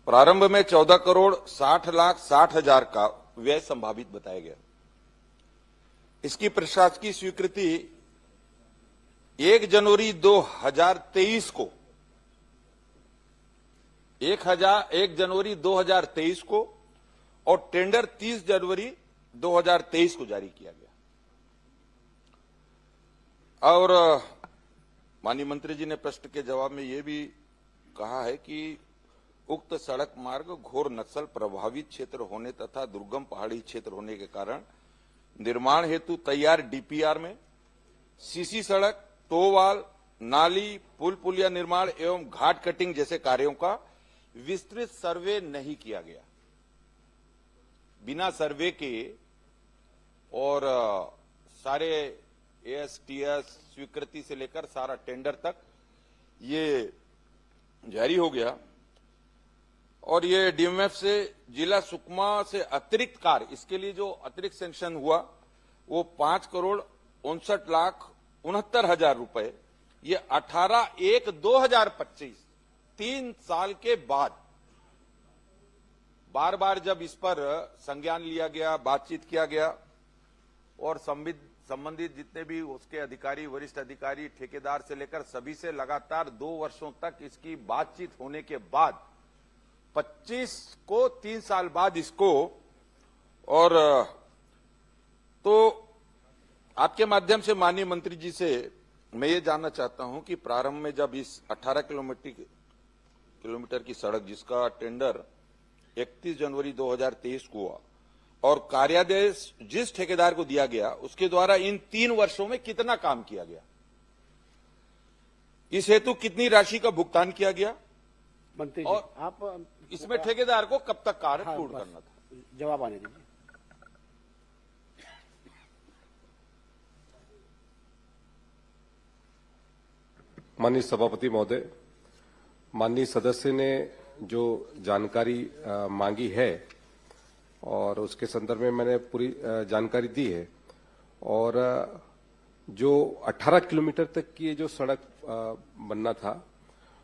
Speaker 1: प्रारंभ में 14,60,60,000 का व्यय संभावित बताया गया। इसकी प्रशासकीय स्वीकृति 1 जनवरी 2023 को 1 जनवरी 2023 को और टेंडर 30 जनवरी 2023 को जारी किया गया। और माननीय मंत्री जी ने प्रश्न के जवाब में यह भी कहा है कि उक्त सड़क मार्ग घोर नक्सल प्रभावित क्षेत्र होने तथा दुर्गम पहाड़ी क्षेत्र होने के कारण निर्माण हेतु तैयार डीपीआर में सीसी सड़क, टोवाल, नाली, पुल पुलिया निर्माण एवं घाट कटिंग जैसे कार्यों का विस्तृत सर्वे नहीं किया गया। बिना सर्वे के और सारे एएसटीएस स्वीकृति से लेकर सारा टेंडर तक ये जारी हो गया और ये डीएमएफ से जिला सुकमा से अतिरिक्त कार्य, इसके लिए जो अतिरिक्त सैंक्शन हुआ वो 5,59,69,000 रुपए, ये 18/1/2025 3 साल के बाद बार बार जब इस पर संज्ञान लिया गया, बातचीत किया गया और संबंधित जितने भी उसके अधिकारी, वरिष्ठ अधिकारी, ठेकेदार से लेकर सभी से लगातार 2 वर्षों तक इसकी बातचीत होने के बाद 25 को 3 साल बाद इसको, और तो आपके माध्यम से माननीय मंत्री जी से मैं ये जानना चाहता हूं कि प्रारंभ में जब इस 18 किलोमीटर की सड़क जिसका टेंडर 31 जनवरी 2023 को हुआ और कार्यादेश जिस ठेकेदार को दिया गया उसके द्वारा इन 3 वर्षों में कितना काम किया गया, इस हेतु कितनी राशि का भुगतान किया गया
Speaker 2: मंत्री जी,
Speaker 1: और
Speaker 2: आप
Speaker 1: इसमें ठेकेदार को कब तक कार्य पूर्ण करना था?
Speaker 2: जवाब आने दीजिए।
Speaker 3: माननीय सभापति महोदय, माननीय सदस्य ने जो जानकारी मांगी है और उसके संदर्भ में मैंने पूरी जानकारी दी है। और जो 18 किलोमीटर तक की जो सड़क बनना था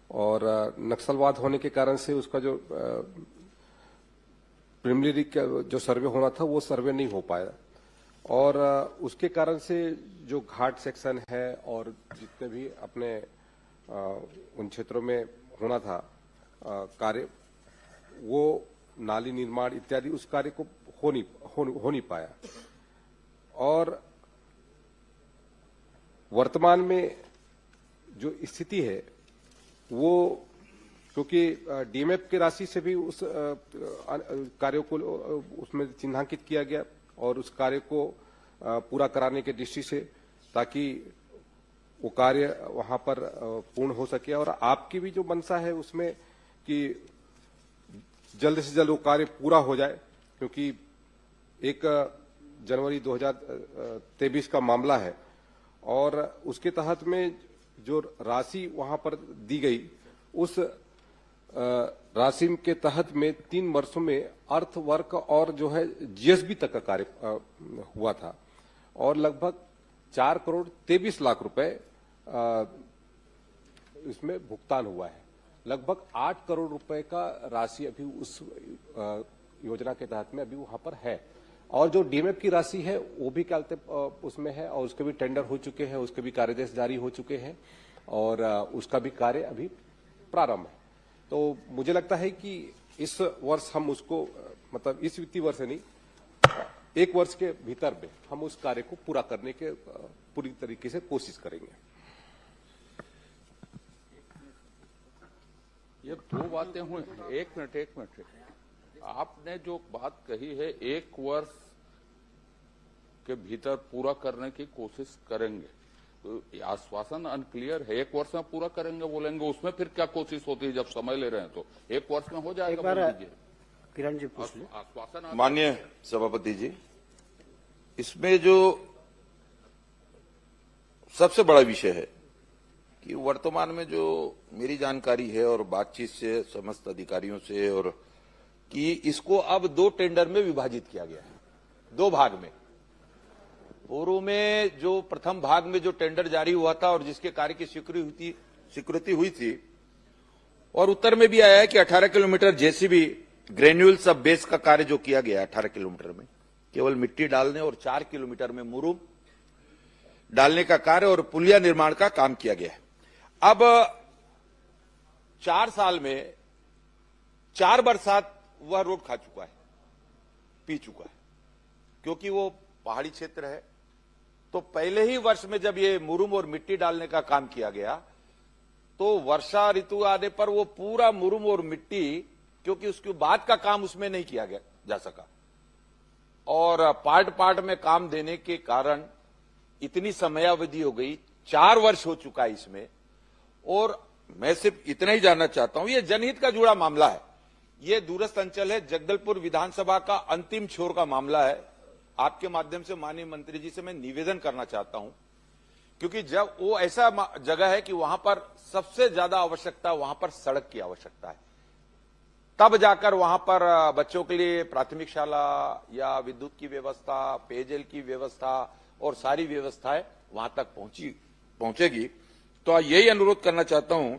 Speaker 3: और नक्सलवाद होने के कारण से उसका जो प्रिलिमिनरी जो सर्वे होना था वो सर्वे नहीं हो पाया और उसके कारण से जो घाट सेक्शन है और जितने भी अपने उन क्षेत्रों में होना था कार्य, वो नाली निर्माण इत्यादि उस कार्य को हो नहीं पाया। और वर्तमान में जो स्थिति है वो, क्योंकि डीएमएफ की राशि से भी उस कार्यों को उसमें चिन्हांकित किया गया और उस कार्य को पूरा कराने के दृष्टि से, ताकि वो कार्य वहां पर पूर्ण हो सके। और आपकी भी जो मंशा है उसमें कि जल्द से जल्द वो कार्य पूरा हो जाए, क्योंकि 1 जनवरी 2023 का मामला है और उसके तहत में जो राशि वहां पर दी गई उस राशि के तहत में 3 वर्षों में अर्थ वर्क और जो है जीएसबी तक का कार्य हुआ था और लगभग 4,23,00,000 रुपए इसमें भुगतान हुआ है। लगभग 8 करोड़ रुपए का राशि अभी उस योजना के तहत में अभी वहां पर है और जो डीएमएफ की राशि है वो भी क्या उसमें है और उसके भी टेंडर हो चुके हैं, उसके भी कार्यदेश जारी हो चुके हैं और उसका भी कार्य अभी प्रारंभ है। तो मुझे लगता है कि इस वर्ष हम उसको, मतलब इस वित्तीय वर्ष नहीं, 1 वर्ष के भीतर में हम उस कार्य को पूरा करने के पूरी तरीके से कोशिश करेंगे।
Speaker 8: ये 2 बातें हुई। एक मिनट। आपने जो बात कही है 1 वर्ष के भीतर पूरा करने की कोशिश करेंगे, ये आश्वासन अनक्लियर है। 1 वर्ष में पूरा करेंगे बोलेंगे, उसमें फिर क्या कोशिश होती है? जब समय ले रहे हैं तो 1 वर्ष में हो जाएगा।
Speaker 2: एक बार
Speaker 8: बोल दीजिए।
Speaker 2: किरण जी पूछ लें।
Speaker 8: आश्वासन
Speaker 1: माननीय सभापति जी, इसमें जो सबसे बड़ा विषय है कि वर्तमान में जो मेरी जानकारी है और बातचीत से समस्त अधिकारियों से, और कि इसको अब 2 टेंडर में विभाजित किया गया है, 2 भाग में। पूर्व में जो प्रथम भाग में जो टेंडर जारी हुआ था और जिसके कार्य की स्वीकृति हुई थी, और उत्तर में भी आया है कि 18 किलोमीटर जेसीबी ग्रेन्यूल सब बेस का कार्य जो किया गया 18 किलोमीटर में केवल मिट्टी डालने और 4 किलोमीटर में मुरुम डालने का कार्य और पुलिया निर्माण का काम किया गया है। अब 4 साल में 4 बरसात वह रोड खा चुका है, पी चुका है, क्योंकि वो पहाड़ी क्षेत्र है। तो पहले ही वर्ष में जब ये मुरुम और मिट्टी डालने का काम किया गया, तो वर्षा ऋतु आने पर वो पूरा मुरुम और मिट्टी, क्योंकि उसके बाद का काम उसमें नहीं किया गया जा सका, और पार्ट पार्ट में काम देने के कारण इतनी समयावधि हो गई, 4 वर्ष हो चुका है इसमें। और मैं सिर्फ इतना ही जानना चाहता हूं, ये जनहित का जुड़ा मामला है, ये दूरस्थ अंचल है, जगदलपुर विधानसभा का अंतिम छोर का मामला है। आपके माध्यम से माननीय मंत्री जी से मैं निवेदन करना चाहता हूं, क्योंकि जब वो ऐसा जगह है कि वहां पर सबसे ज्यादा आवश्यकता, वहां पर सड़क की आवश्यकता है, तब जाकर वहां पर बच्चों के लिए प्राथमिक शाला या विद्युत की व्यवस्था, पेयजल की व्यवस्था और सारी व्यवस्थाएं वहां तक पहुंचेगी। तो यही अनुरोध करना चाहता हूं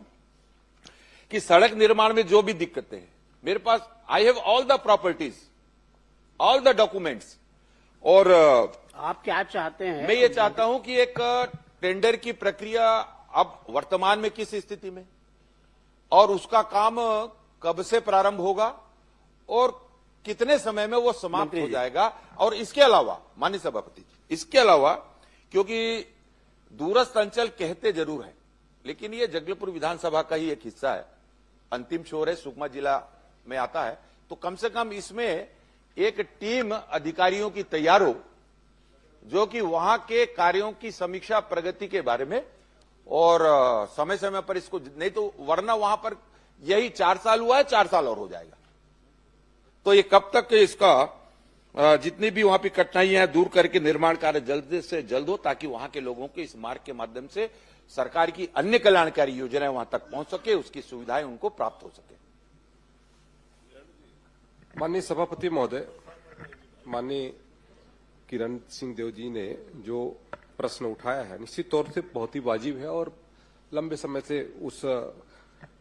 Speaker 1: कि सड़क निर्माण में जो भी दिक्कतें हैं, मेरे पास I have all the properties, all the documents, और
Speaker 2: आप क्या चाहते हैं?
Speaker 1: मैं ये चाहता हूं कि एक टेंडर की प्रक्रिया अब वर्तमान में किस स्थिति में, और उसका काम कब से प्रारंभ होगा और कितने समय में वो समाप्त हो जाएगा। और इसके अलावा माननीय सभापति जी, इसके अलावा, क्योंकि दूरस्थ अंचल कहते जरूर है, लेकिन ये जगदलपुर विधानसभा का ही एक हिस्सा है, अंतिम छोर है, सुकमा जिला में आता है, तो कम से कम इसमें एक टीम अधिकारियों की तैयार हो, जो कि वहां के कार्यों की समीक्षा प्रगति के बारे में, और समय समय पर इसको, नहीं तो वरना वहां पर यही 4 साल हुआ है, 4 साल और हो जाएगा। तो ये कब तक इसका जितनी भी वहां पर कठिनाइयां हैं दूर करके निर्माण कार्य जल्द से जल्द हो, ताकि वहां के लोगों के इस मार्ग के माध्यम से सरकार की अन्य कल्याणकारी योजनाएं वहां तक पहुंच सके, उसकी सुविधाएं उनको प्राप्त हो सके।
Speaker 3: माननीय सभापति महोदय, माननीय किरण सिंह देव जी ने जो प्रश्न उठाया है निश्चित तौर से बहुत ही वाजिब है, और लंबे समय से उस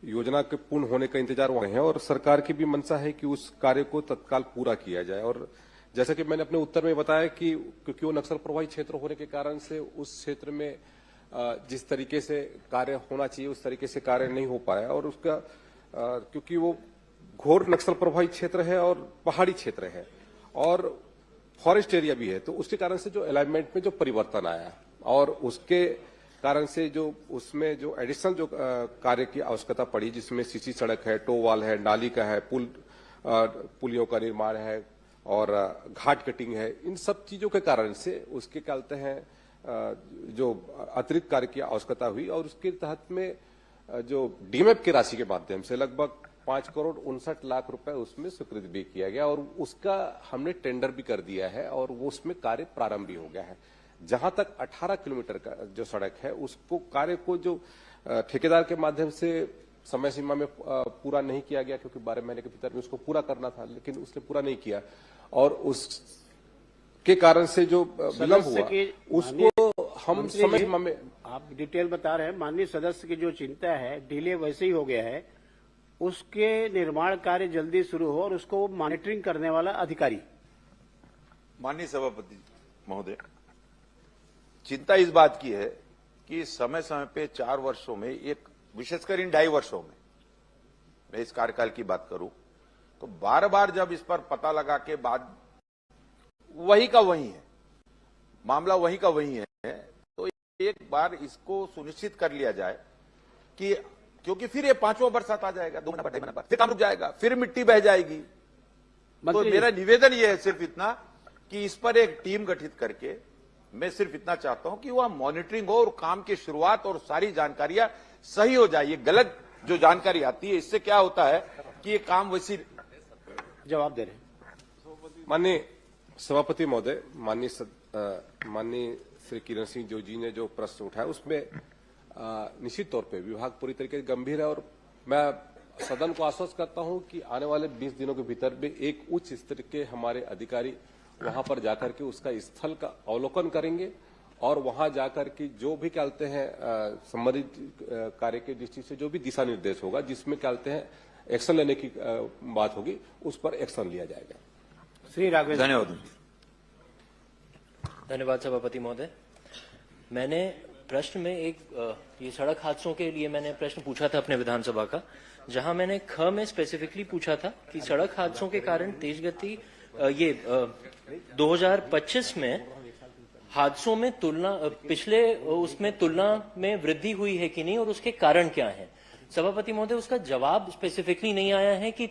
Speaker 3: योजना के पूर्ण होने का इंतजार हो रहे हैं, और सरकार की भी मंशा है कि उस कार्य को तत्काल पूरा किया जाए। और जैसा कि मैंने अपने उत्तर में बताया कि क्योंकि वो नक्सल प्रभावित क्षेत्र होने के कारण से उस क्षेत्र में जिस तरीके से कार्य होना चाहिए उस तरीके से कार्य नहीं हो पाया, और उसका क्योंकि वो घोर नक्सल प्रभावित क्षेत्र है और पहाड़ी क्षेत्र है और फॉरेस्ट एरिया भी है, तो उसके कारण से जो अलाइनमेंट में जो परिवर्तन आया, और उसके कारण से जो उसमें जो एडिशनल जो कार्य की आवश्यकता पड़ी, जिसमें सीसी सड़क है, टो वाल है, नाली का है, पुलियों का निर्माण है और घाट कटिंग है, इन सब चीजों के कारण से उसके क्या कहते हैं जो अतिरिक्त कार्य की आवश्यकता हुई, और उसके तहत में जो डीमेप की राशि के माध्यम से लगभग 5,59,00,000 रुपए उसमें स्वीकृत भी किया गया, और उसका हमने टेंडर भी कर दिया है, और वो उसमें कार्य प्रारंभ भी हो गया है। जहां तक 18 किलोमीटर का जो सड़क है, उसको कार्य को जो ठेकेदार के माध्यम से समय सीमा में पूरा नहीं किया गया, क्योंकि 12 महीने के भीतर में उसको पूरा करना था, लेकिन उसने पूरा नहीं किया, और उसके कारण से जो विलंब हुआ उसको हम समय सीमा में,
Speaker 2: आप डिटेल बता रहे हैं, माननीय सदस्य की जो चिंता है, डिले वैसे ही हो गया है, उसके निर्माण कार्य जल्दी शुरू हो और उसको मॉनिटरिंग करने वाला अधिकारी।
Speaker 1: माननीय सभापति महोदय, चिंता इस बात की है कि समय समय पे 4 वर्षों में, एक विशेषकर इन 2.5 वर्षों में, मैं इस कार्यकाल की बात करूं तो बार बार जब इस पर पता लगा के बाद वही का वही है, मामला वही का वही है, तो एक बार इसको सुनिश्चित कर लिया जाए कि, क्योंकि फिर ये 5वां बरसात आ जाएगा, 2 महीना बाद, 2.5 महीना बाद, फिर काम रुक जाएगा, फिर मिट्टी बह जाएगी। तो मेरा निवेदन ये है सिर्फ इतना कि इस पर एक टीम गठित करके मैं सिर्फ इतना चाहता हूं कि वह मॉनिटरिंग हो और काम की शुरुआत और सारी जानकारियां सही हो जाए। ये गलत जो जानकारी आती है इससे क्या होता है कि ये काम वैसी
Speaker 2: जवाब दे रहे हैं।
Speaker 3: माननीय सभापति महोदय, माननीय श्री किरण सिंह जो जी ने जो प्रश्न उठाया उसमें निश्चित तौर पे विभाग पूरी तरीके से गंभीर है और मैं सदन को आश्वस्त करता हूं कि आने वाले 20 दिनों के भीतर में एक उच्च स्तर के हमारे अधिकारी वहां पर जाकर के उसका स्थल का अवलोकन करेंगे और वहां जाकर के जो भी कहते हैं संबंधित कार्य की दृष्टि से जो भी दिशा निर्देश होगा जिसमें कहते हैं एक्शन लेने की बात होगी उस पर एक्शन लिया जाएगा।
Speaker 2: श्री राघवेंद्र,
Speaker 1: धन्यवाद।
Speaker 5: धन्यवाद सभापति महोदय। मैंने प्रश्न में ये सड़क हादसों के लिए मैंने प्रश्न पूछा था अपने विधानसभा का, जहां मैंने ख में स्पेसिफिकली पूछा था कि सड़क हादसों के कारण तेज गति 2025 में हादसों में पिछले उसमें तुलना में वृद्धि हुई है कि नहीं और उसके कारण क्या है। सभापति महोदय, उसका जवाब स्पेसिफिकली नहीं आया है कि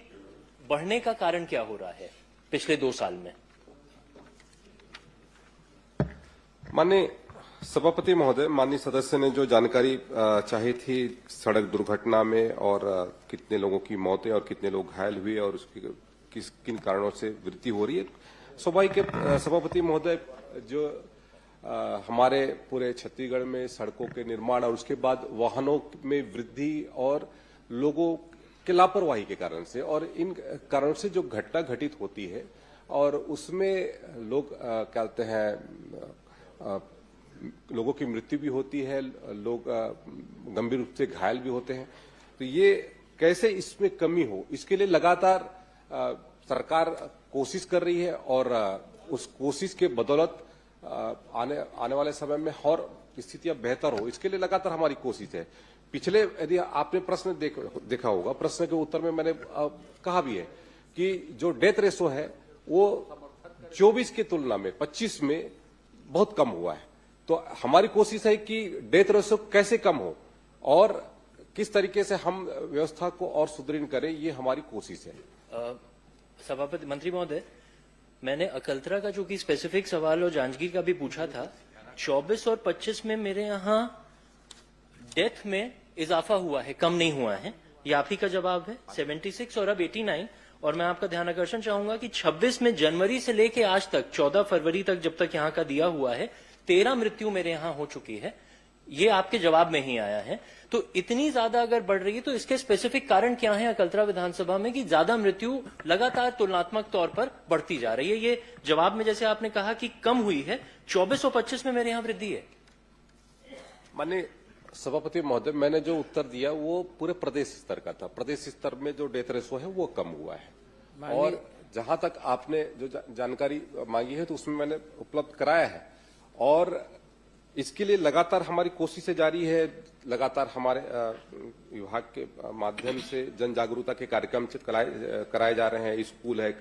Speaker 5: बढ़ने का कारण क्या हो रहा है पिछले 2 साल में।
Speaker 3: माननीय सभापति महोदय, माननीय सदस्य ने जो जानकारी चाही थी सड़क दुर्घटना में और कितने लोगों की मौतें और कितने लोग घायल हुए और उसकी किन कारणों से वृद्धि हो रही है, स्वाभाविक सभापति महोदय जो हमारे पूरे छत्तीसगढ़ में सड़कों के निर्माण और उसके बाद वाहनों में वृद्धि और लोगों के लापरवाही के कारण से और इन कारणों से जो घटना घटित होती है और उसमें लोग कहते हैं लोगों की मृत्यु भी होती है, लोग गंभीर रूप से घायल भी होते हैं। तो ये कैसे इसमें कमी हो, इसके लिए लगातार सरकार कोशिश कर रही है और उस कोशिश के बदौलत आने वाले समय में और स्थितियां बेहतर हो, इसके लिए लगातार हमारी कोशिश है। पिछले यदि आपने प्रश्न देखा होगा, प्रश्न के उत्तर में मैंने कहा भी है कि जो डेथ रेशो है वो 24 की तुलना में 25 में बहुत कम हुआ है। तो हमारी कोशिश है कि डेथ रेशो कैसे कम हो और किस तरीके से हम व्यवस्था को और सुदृढ़ करें, ये हमारी कोशिश है।
Speaker 5: सभापति मंत्री महोदय, मैंने अकलतरा का जो कि स्पेसिफिक सवाल और जांजगीर का भी पूछा था, 24 और 25 में मेरे यहाँ डेथ में इजाफा हुआ है, कम नहीं हुआ है। ये आप ही का जवाब है। 76 और अब 89। और मैं आपका ध्यान आकर्षण चाहूंगा कि 26 में जनवरी से लेके आज तक 14 फरवरी तक जब तक यहाँ का दिया हुआ है 13 मृत्यु मेरे यहाँ हो चुकी है। ये आपके जवाब में ही आया है। तो इतनी ज्यादा अगर बढ़ रही है तो इसके स्पेसिफिक कारण क्या है अकलतरा विधानसभा में कि ज्यादा मृत्यु लगातार तुलनात्मक तौर पर बढ़ती जा रही है। ये जवाब में जैसे आपने कहा कि कम हुई है, 24 और 25 में मेरे यहाँ वृद्धि है।
Speaker 3: माननीय सभापति महोदय, मैंने जो उत्तर दिया वो पूरे प्रदेश स्तर का था। प्रदेश स्तर में जो डेथ रेशो है वो कम हुआ है और जहां तक आपने जो जानकारी मांगी है तो उसमें मैंने उपलब्ध कराया है और इसके लिए लगातार हमारी कोशिशें जारी है। लगातार हमारे विभाग के माध्यम से जन जागरूकता के कार्यक्रम कराए जा रहे हैं। स्कूल है,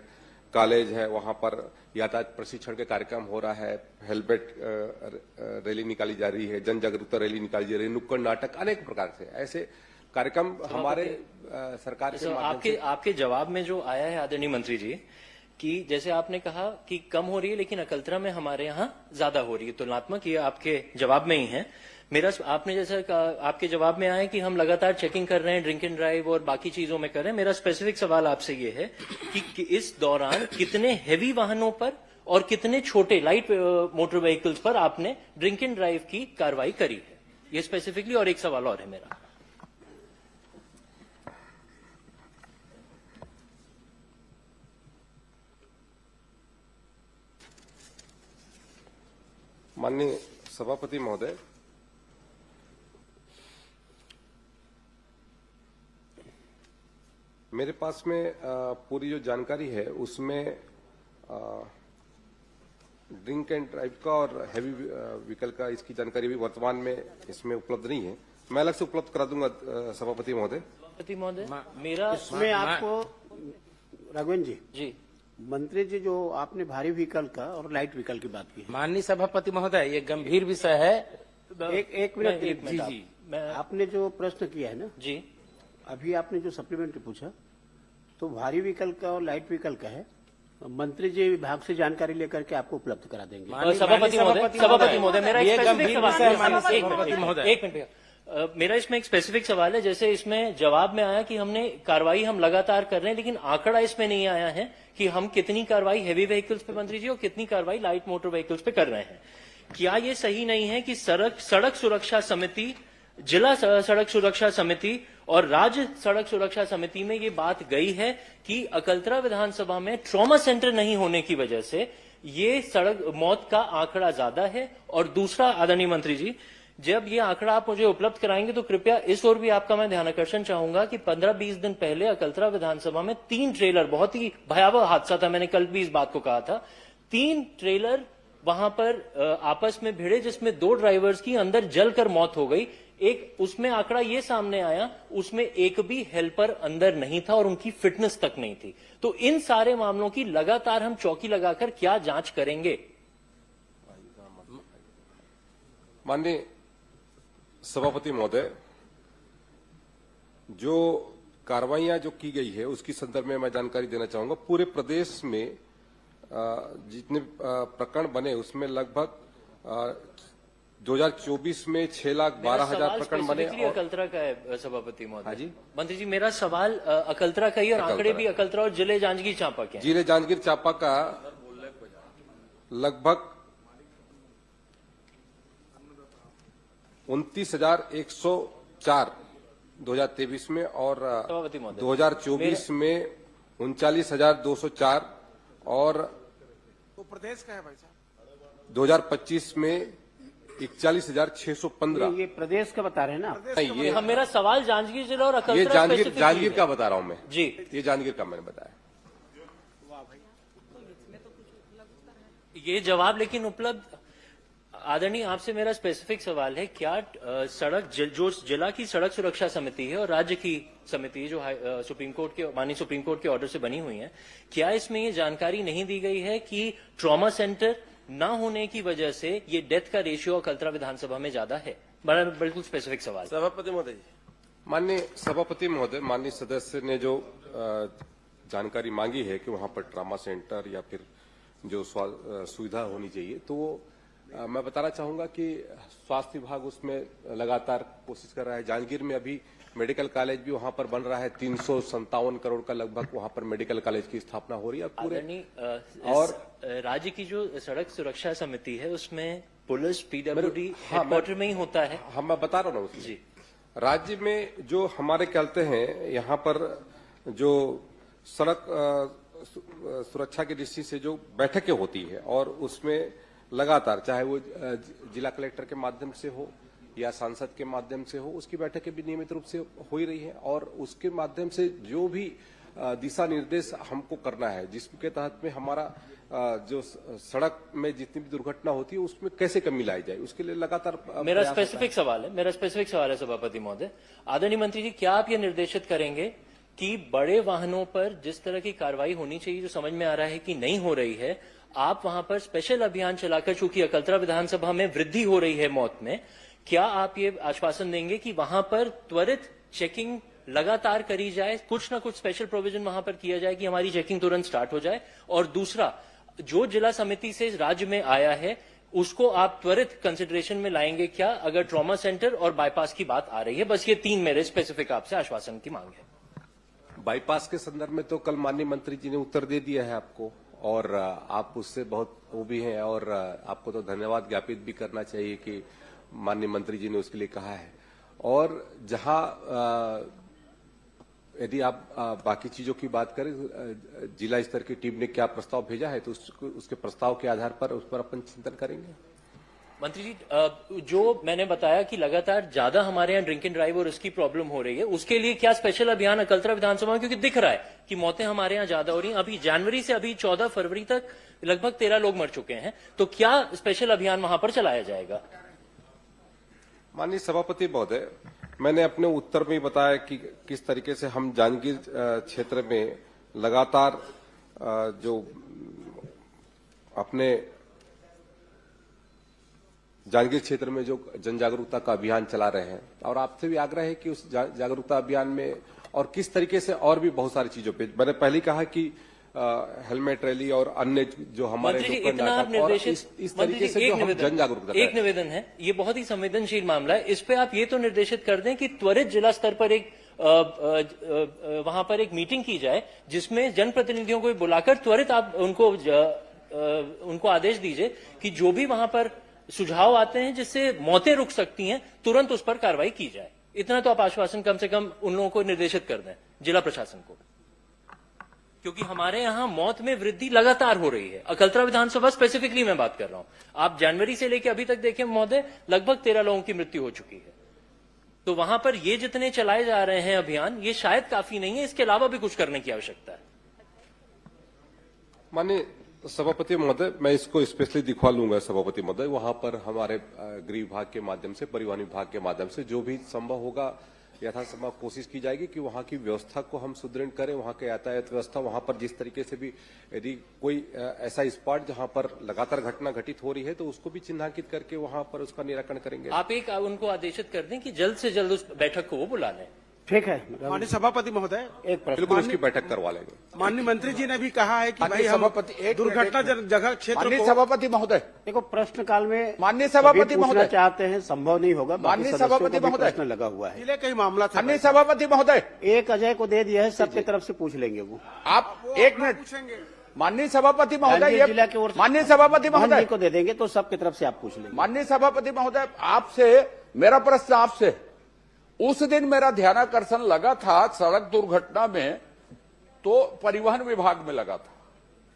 Speaker 3: कॉलेज है, वहां पर यातायात प्रशिक्षण के कार्यक्रम हो रहा है, हेलमेट रैली निकाली जा रही है, जन जागरूकता रैली निकाली जा रही है, नुक्कड़ नाटक, अनेक प्रकार से ऐसे कार्यक्रम हमारे सरकार के माध्यम से।
Speaker 5: आपके जवाब में जो आया है आदरणीय मंत्री जी कि जैसे आपने कहा कि कम हो रही है लेकिन अकलतरा में हमारे यहाँ ज्यादा हो रही है तुलनात्मक, ये आपके जवाब में ही है। मेरा आपने जैसा कहा, आपके जवाब में आया कि हम लगातार चेकिंग कर रहे हैं, ड्रिंक एंड ड्राइव और बाकी चीजों में कर रहे हैं। मेरा स्पेसिफिक सवाल आपसे ये है कि इस दौरान कितने हैवी वाहनों पर और कितने छोटे लाइट मोटर व्हीकल्स पर आपने ड्रिंक एंड ड्राइव की कार्रवाई करी है, ये स्पेसिफिकली। और एक सवाल और है मेरा।
Speaker 3: माननीय सभापति महोदय, मेरे पास में पूरी जो जानकारी है उसमें ड्रिंक एंड ड्राइव का और हैवी व्हीकल का इसकी जानकारी भी वर्तमान में इसमें उपलब्ध नहीं है। मैं अलग से उपलब्ध करा दूंगा सभापति महोदय।
Speaker 5: सभापति महोदय, मेरा
Speaker 2: इसमें आपको राघवेंद्र
Speaker 5: जी
Speaker 2: मंत्री जी जो आपने भारी व्हीकल का और लाइट व्हीकल की बात की है,
Speaker 11: माननीय सभापति महोदय, ये गंभीर विषय है।
Speaker 2: एक मिनट
Speaker 5: जी
Speaker 2: आपने जो प्रश्न किया है ना
Speaker 5: जी,
Speaker 2: अभी आपने जो सप्लीमेंट्री पूछा तो भारी व्हीकल का और लाइट व्हीकल का है मंत्री जी विभाग से जानकारी लेकर के आपको उपलब्ध करा देंगे।
Speaker 5: सभापति महोदय मेरा एक स्पेसिफिक सवाल है। एक मिनट मेरा इसमें एक स्पेसिफिक सवाल है। जैसे इसमें जवाब में आया कि हमने कार्रवाई हम लगातार कर रहे हैं, लेकिन आंकड़ा इसमें नहीं आया है कि हम कितनी कार्रवाई हैवी व्हीकल्स पे मंत्री जी और कितनी कार्रवाई लाइट मोटर व्हीकल्स पे कर रहे हैं। क्या ये सही नहीं है कि सड़क सुरक्षा समिति, जिला सड़क सुरक्षा समिति और राज्य सड़क सुरक्षा समिति में ये बात गई है कि अकलतरा विधानसभा में ट्रॉमा सेंटर नहीं होने की वजह से ये सड़क मौत का आंकड़ा ज्यादा है? और दूसरा, आदरणीय मंत्री जी, जब ये आंकड़ा आप मुझे उपलब्ध कराएंगे तो कृपया इस ओर भी आपका मैं ध्यान आकर्षण चाहूंगा कि 15-20 दिन पहले अकलतरा विधानसभा में 3 ट्रेलर, बहुत ही भयावह हादसा था, मैंने कल भी इस बात को कहा था, 3 ट्रेलर वहां पर आपस में भिड़े जिसमें 2 ड्राइवर्स की अंदर जलकर मौत हो गई। एक उसमें आंकड़ा ये सामने आया, उसमें एक भी हेल्पर अंदर नहीं था और उनकी फिटनेस तक नहीं थी। तो इन सारे मामलों की लगातार हम चौकी लगाकर क्या जांच करेंगे?
Speaker 3: माननीय सभापति महोदय, जो कार्रवाइयां जो की गई है उसकी संदर्भ में मैं जानकारी देना चाहूंगा। पूरे प्रदेश में जितने प्रकरण बने उसमें लगभग 2024 में 6,12,000 प्रकरण बने।
Speaker 5: अकलतरा का है सभापति महोदय।
Speaker 3: हाँ जी
Speaker 5: मंत्री जी, मेरा सवाल अकलतरा का ही और आंकड़े भी अकलतरा और जिले जांजगीर चांपा के।
Speaker 3: जिले जांजगीर चांपा का लगभग 29,104 2023 में और 2024 में 39,204 और
Speaker 11: प्रदेश का है भाई साहब।
Speaker 3: 2025 में 41,615।
Speaker 2: ये प्रदेश का बता रहे हैं ना?
Speaker 3: नहीं, ये
Speaker 5: मेरा सवाल जांजगीर जिला और
Speaker 3: ये
Speaker 5: अकलतरा
Speaker 3: जांजगीर का बता रहा हूं मैं
Speaker 5: जी।
Speaker 3: ये जांजगीर का मैंने बताया।
Speaker 5: ये जवाब लेकिन उपलब्ध, आदरणीय आपसे मेरा स्पेसिफिक सवाल है, क्या जो जिला की सड़क सुरक्षा समिति है और राज्य की समिति जो सुप्रीम कोर्ट के, माननीय सुप्रीम कोर्ट के ऑर्डर से बनी हुई है, क्या इसमें ये जानकारी नहीं दी गई है कि ट्रॉमा सेंटर ना होने की वजह से ये डेथ का रेशियो अकलतरा विधानसभा में ज्यादा है? बड़ा बिल्कुल स्पेसिफिक सवाल।
Speaker 11: सभापति महोदय जी।
Speaker 3: माननीय सभापति महोदय, माननीय सदस्य ने जो जानकारी मांगी है कि वहां पर ट्रामा सेंटर या फिर जो सुविधा होनी चाहिए, तो मैं बताना चाहूंगा कि स्वास्थ्य विभाग उसमें लगातार कोशिश कर रहा है। जांजगीर में अभी मेडिकल कॉलेज भी वहां पर बन रहा है। 357 करोड़ का लगभग वहां पर मेडिकल कॉलेज की स्थापना हो रही है पूरे।
Speaker 5: और राज्य की जो सड़क सुरक्षा समिति है उसमें पुलिस, पीडब्ल्यूडी हेडक्वार्टर में ही होता है।
Speaker 3: मैं बता रहा हूँ जी। राज्य में जो हमारे कहते हैं यहाँ पर जो सड़क सुरक्षा की दृष्टि से जो बैठकें होती है और उसमें लगातार, चाहे वो जिला कलेक्टर के माध्यम से हो या सांसद के माध्यम से हो, उसकी बैठकें भी नियमित रूप से हो ही रही हैं और उसके माध्यम से जो भी दिशा निर्देश हमको करना है, जिसके तहत में हमारा जो सड़क में जितनी भी दुर्घटना होती है उसमें कैसे कमी लाई जाए, उसके लिए लगातार
Speaker 5: मेरा स्पेसिफिक सवाल है सभापति महोदय। आदरणीय मंत्री जी, क्या आप ये निर्देशित करेंगे कि बड़े वाहनों पर जिस तरह की कार्रवाई होनी चाहिए, जो समझ में आ रहा है कि नहीं हो रही है, आप वहां पर स्पेशल अभियान चलाकर, चूंकि अकलतरा विधानसभा में वृद्धि हो रही है मौत में, क्या आप ये आश्वासन देंगे कि वहां पर त्वरित चेकिंग लगातार करी जाए, कुछ ना कुछ स्पेशल प्रोविजन वहां पर किया जाए कि हमारी चेकिंग तुरंत स्टार्ट हो जाए? और दूसरा, जो जिला समिति से राज्य में आया है उसको आप त्वरित कंसिडरेशन में लाएंगे क्या, अगर ट्रॉमा सेंटर और बाईपास की बात आ रही है? बस ये 3 मेरे स्पेसिफिक आपसे आश्वासन की मांग है।
Speaker 3: बाईपास के संदर्भ में तो कल माननीय मंत्री जी ने उत्तर दे दिया है आपको और आप उससे बहुत वो भी हैं और आपको तो धन्यवाद ज्ञापित भी करना चाहिए कि माननीय मंत्री जी ने उसके लिए कहा है। और जहां यदि आप बाकी चीजों की बात करें, जिला स्तर की टीम ने क्या प्रस्ताव भेजा है तो उसके प्रस्ताव के आधार पर उस पर अपन चिंतन करेंगे।
Speaker 5: मंत्री जी, जो मैंने बताया कि लगातार ज्यादा हमारे यहाँ ड्रिंक एंड ड्राइव और इसकी प्रॉब्लम हो रही है, उसके लिए क्या स्पेशल अभियान अकलतरा विधानसभा में, क्योंकि दिख रहा है कि मौतें हमारे यहाँ ज्यादा हो रही हैं। अभी जनवरी से अभी 14 फरवरी तक लगभग 13 लोग मर चुके हैं, तो क्या स्पेशल अभियान वहां पर चलाया जाएगा?
Speaker 3: माननीय सभापति महोदय, मैंने अपने उत्तर में बताया कि किस तरीके से हम जांजगीर क्षेत्र में लगातार जो अपने जांजगीर क्षेत्र में जो जन जागरूकता का अभियान चला रहे हैं और आपसे भी आग्रह है कि उस जागरूकता अभियान में और किस तरीके से और भी बहुत सारी चीजों पे, मैंने पहले कहा कि हेलमेट रैली और अन्य जो हमारे
Speaker 5: मंत्री जी,
Speaker 3: जो
Speaker 5: इतना आप
Speaker 3: नाटक और
Speaker 5: निर्देशित
Speaker 3: इस
Speaker 5: मंत्री
Speaker 3: तरीके
Speaker 5: जी,
Speaker 3: से जो हम जन जागरूकता
Speaker 5: एक निवेदन है, ये बहुत ही संवेदनशील मामला है। इस पे आप ये तो निर्देशित कर दें कि त्वरित जिला स्तर पर एक वहां पर एक मीटिंग की जाए, जिसमें जनप्रतिनिधियों को बुलाकर त्वरित आप उनको आदेश दीजिए कि जो भी वहां पर सुझाव आते हैं जिससे मौतें रुक सकती हैं, तुरंत उस पर कार्रवाई की जाए। इतना तो आप आश्वासन कम से कम उन लोगों को निर्देशित कर दें, जिला प्रशासन को, क्योंकि हमारे यहां मौत में वृद्धि लगातार हो रही है। अकलतरा विधानसभा स्पेसिफिकली मैं बात कर रहा हूं। आप जनवरी से लेकर अभी तक देखें महोदय, लगभग 13 लोगों की मृत्यु हो चुकी है। तो वहां पर ये जितने चलाए जा रहे हैं अभियान, ये शायद काफी नहीं है, इसके अलावा भी कुछ करने की आवश्यकता है।
Speaker 3: माननीय सभापति महोदय, मैं इसको स्पेशली दिखवा लूंगा सभापति महोदय। वहां पर हमारे गृह विभाग के माध्यम से, परिवहन विभाग के माध्यम से जो भी संभव होगा यथासंभव कोशिश की जाएगी कि वहां की व्यवस्था को हम सुदृढ़ करें। वहां के यातायात व्यवस्था, वहां पर जिस तरीके से भी यदि कोई ऐसा स्पॉट जहां पर लगातार घटना घटित हो रही है तो उसको भी चिन्हांकित करके वहां पर उसका निराकरण करेंगे।
Speaker 5: आप एक उनको आदेशित कर दें कि जल्द से जल्द उस बैठक को वो बुला लें।
Speaker 2: ठीक है।
Speaker 6: माननीय सभापति महोदय,
Speaker 2: एक प्रश्न।
Speaker 3: बिल्कुल उसकी बैठक करवा लेंगे।
Speaker 6: माननीय मंत्री जी ने भी कहा है कि भाई
Speaker 8: माननीय
Speaker 6: हम
Speaker 8: सभापति, एक
Speaker 6: दुर्घटना जगह क्षेत्र
Speaker 8: माननीय
Speaker 6: को
Speaker 8: सभापति महोदय,
Speaker 2: देखो प्रश्न काल में
Speaker 8: माननीय सभापति
Speaker 2: सभी पूछना
Speaker 8: महोदय,
Speaker 2: चाहते हैं, संभव नहीं होगा। बाकी
Speaker 8: माननीय
Speaker 2: सदस्यों
Speaker 8: सभापति
Speaker 2: को भी
Speaker 8: महोदय,
Speaker 2: प्रश्न लगा हुआ है।
Speaker 6: जिले का ही मामला था।
Speaker 8: माननीय सभापति महोदय,
Speaker 2: एक अजय को दे दिया है, सबकी तरफ से पूछ लेंगे वो।
Speaker 8: आप एक मिनट।
Speaker 6: पूछेंगे।
Speaker 8: माननीय सभापति महोदय,
Speaker 2: जांजगीर जिला की ओर
Speaker 8: ये
Speaker 2: से
Speaker 8: माननीय सभापति
Speaker 2: बहन
Speaker 8: महोदय
Speaker 2: जी को दे देंगे तो सबकी तरफ से आप पूछ लेंगे।
Speaker 8: माननीय सभापति महोदय, आपसे मेरा प्रश्न आपसे, उस दिन मेरा ध्यानाकर्षण लगा था सड़क दुर्घटना में, तो परिवहन विभाग में लगा था।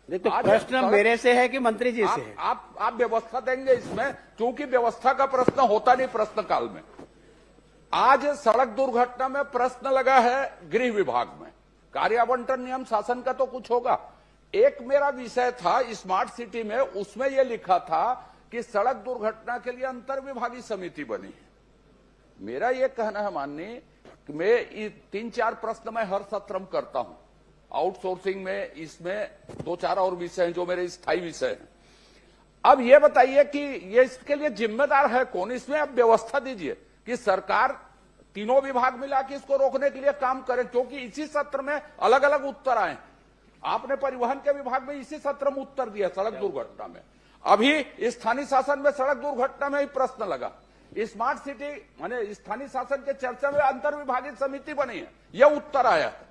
Speaker 2: देखो प्रश्न मेरे से है कि मंत्री जी से है?
Speaker 8: आप व्यवस्था देंगे इसमें, क्योंकि व्यवस्था का प्रश्न होता नहीं प्रश्न काल में। आज सड़क दुर्घटना में प्रश्न लगा है गृह विभाग में, कार्य आवंटन नियम शासन का तो कुछ होगा। एक मेरा विषय था स्मार्ट सिटी में, उसमें यह लिखा था कि सड़क दुर्घटना के लिए अंतर विभागीय समिति बनी है। मेरा यह कहना है माननीय, मैं 3-4 प्रश्न मैं हर सत्र में करता हूं, आउटसोर्सिंग में, इसमें 2-4 और विषय हैं जो मेरे स्थायी विषय हैं। अब यह बताइए कि ये इसके लिए जिम्मेदार है कौन? इसमें आप व्यवस्था दीजिए कि सरकार तीनों विभाग मिला के इसको रोकने के लिए काम करे, क्योंकि इसी सत्र में अलग अलग उत्तर आए। आपने परिवहन के विभाग में इसी सत्र में उत्तर दिया सड़क दुर्घटना में, अभी स्थानीय शासन में सड़क दुर्घटना में ही प्रश्न लगा। स्मार्ट सिटी माने स्थानीय शासन के चर्चा में अंतर विभागीय समिति बनी है, यह उत्तर आया है।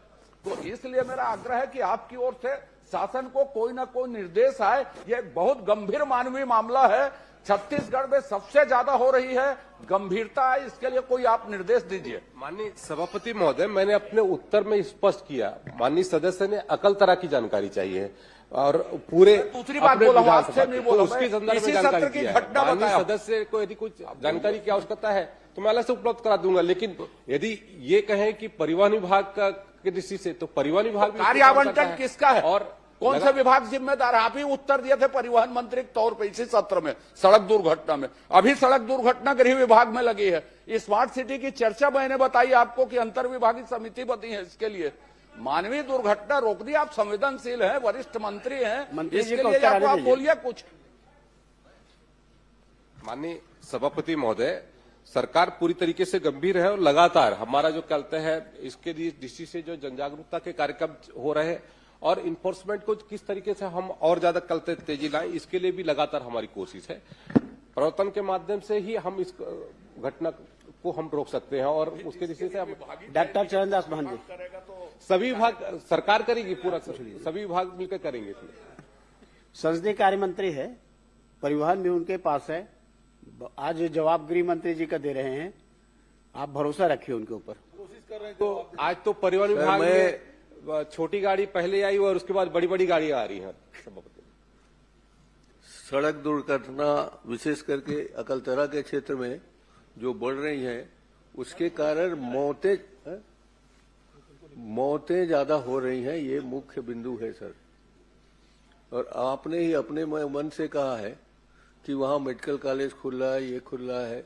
Speaker 8: तो इसलिए मेरा आग्रह है कि आपकी ओर से शासन को कोई ना कोई निर्देश आए। यह बहुत गंभीर मानवीय मामला है, छत्तीसगढ़ में सबसे ज्यादा हो रही है, गंभीरता है, इसके लिए कोई आप निर्देश दीजिए।
Speaker 3: माननीय सभापति महोदय, मैंने अपने उत्तर में स्पष्ट किया, माननीय सदस्य ने अकलतरा की जानकारी चाहिए और पूरे
Speaker 8: दूसरी बात बोला हूं, आपसे नहीं बोला,
Speaker 3: उसके संदर्भ में
Speaker 8: इसी
Speaker 3: जानकारी
Speaker 8: सत्र की
Speaker 3: किया है।
Speaker 8: घटना
Speaker 3: माननीय
Speaker 8: बताया।
Speaker 3: सदस्य को यदि कुछ जानकारी की आवश्यकता है तो मैं अलग से उपलब्ध करा दूंगा, लेकिन यदि ये कहें कि परिवहन विभाग का की दृष्टि से, तो परिवहन विभाग
Speaker 8: कार्य आवंटन किसका है
Speaker 3: और
Speaker 8: कौन सा विभाग जिम्मेदार है? आप ही उत्तर दिए थे परिवहन मंत्री के तौर पर इसी सत्र में सड़क दुर्घटना में। अभी सड़क दुर्घटना गृह विभाग में लगी है। स्मार्ट सिटी की चर्चा मैंने बताई आपको कि अंतर विभागीय समिति बनी है इसके लिए। मानवीय दुर्घटना रोकनी, आप संवेदनशील हैं, वरिष्ठ मंत्री हैं, इसके लिए आप बोलिए कुछ।
Speaker 3: माननीय सभापति महोदय, सरकार पूरी तरीके से गंभीर है और लगातार हमारा जो कहते हैं इसके दृष्टि से जो जन जागरूकता के कार्यक्रम हो रहे हैं और इन्फोर्समेंट को किस तरीके से हम और ज्यादा कल तेजी लाएं, इसके लिए भी लगातार हमारी कोशिश है। प्रवर्तन के माध्यम से ही हम इस घटना को हम रोक सकते हैं और उसके दृष्टि से हम
Speaker 2: डॉक्टर चरणदास महन जी,
Speaker 3: सभी विभाग सरकार करेगी, पूरा सभी विभाग मिलकर करेंगे। इसमें
Speaker 2: संसदीय कार्य मंत्री है, परिवहन भी उनके पास है, आज जवाब गृह मंत्री जी का दे रहे हैं, आप भरोसा रखिए उनके ऊपर।
Speaker 3: तो आज तो परिवहन विभाग में छोटी गाड़ी पहले आई और उसके बाद बड़ी बड़ी गाड़ियां आ रही हैं।
Speaker 9: सड़क दुर्घटना विशेष करके अकलतरा के क्षेत्र में जो बढ़ रही है, उसके कारण मौतें ज्यादा हो रही हैं, ये मुख्य बिंदु है सर। और आपने ही अपने मन से कहा है कि वहां मेडिकल कॉलेज खुल रहा है, ये खुल रहा है।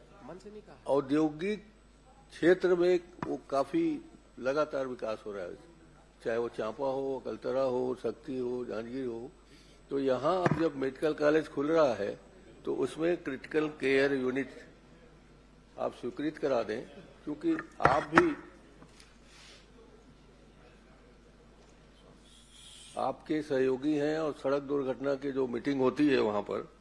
Speaker 9: औद्योगिक क्षेत्र में वो काफी लगातार विकास हो रहा है, चाहे वो चांपा हो, अकलतरा हो, शक्ति हो, जांजगीर हो। तो यहाँ अब जब मेडिकल कॉलेज खुल रहा है तो उसमें क्रिटिकल केयर यूनिट आप स्वीकृत करा दें, क्योंकि आप भी आपके सहयोगी हैं और सड़क दुर्घटना की जो मीटिंग होती है वहां पर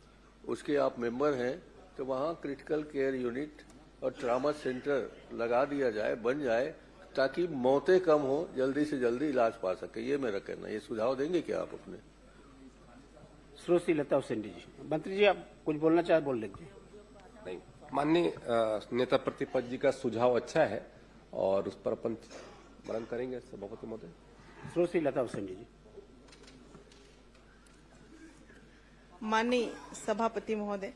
Speaker 9: उसके आप मेंबर हैं, तो वहां क्रिटिकल केयर यूनिट और ट्रामा सेंटर लगा दिया जाए, बन जाए, ताकि मौतें कम हो, जल्दी से जल्दी इलाज पा सके। ये मेरा कहना है। ये सुझाव देंगे क्या आप अपने?
Speaker 2: श्री लता हुसैन जी, मंत्री जी आप कुछ बोलना चाहे बोल लीजिए।
Speaker 3: नहीं, माननीय नेता प्रतिपक्ष जी का सुझाव अच्छा है और उस पर अपन मनन करेंगे सभापति महोदय।
Speaker 2: श्री लता हुसैन जी।
Speaker 10: माननीय सभापति महोदय,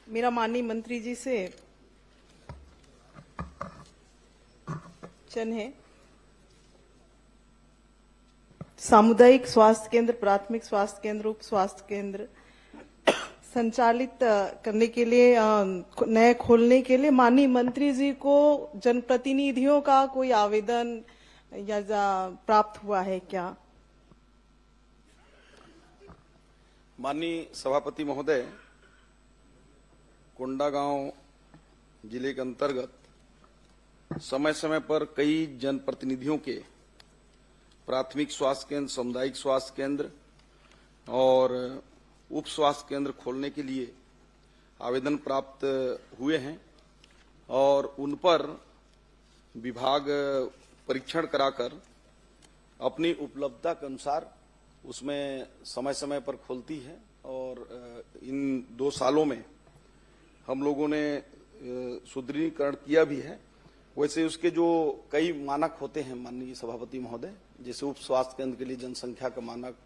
Speaker 10: मेरा माननीय मंत्री जी से प्रश्न है। सामुदायिक स्वास्थ्य केंद्र, प्राथमिक स्वास्थ्य केंद्र, उप स्वास्थ्य केंद्र संचालित करने के लिए, नए खोलने के लिए माननीय मंत्री जी को जनप्रतिनिधियों का कोई आवेदन या प्राप्त हुआ है क्या?
Speaker 7: माननीय सभापति महोदय, कोंडागांव जिले के अंतर्गत समय समय पर कई जनप्रतिनिधियों के प्राथमिक स्वास्थ्य केंद्र, सामुदायिक स्वास्थ्य केंद्र और उप स्वास्थ्य केंद्र खोलने के लिए आवेदन प्राप्त हुए हैं और उन पर विभाग परीक्षण कराकर अपनी उपलब्धता के अनुसार उसमें समय समय पर खोलती है। और इन 2 सालों में हम लोगों ने सुदृढ़ीकरण किया भी है। वैसे उसके जो कई मानक होते हैं माननीय सभापति महोदय, जैसे उप स्वास्थ्य केंद्र के लिए जनसंख्या का मानक,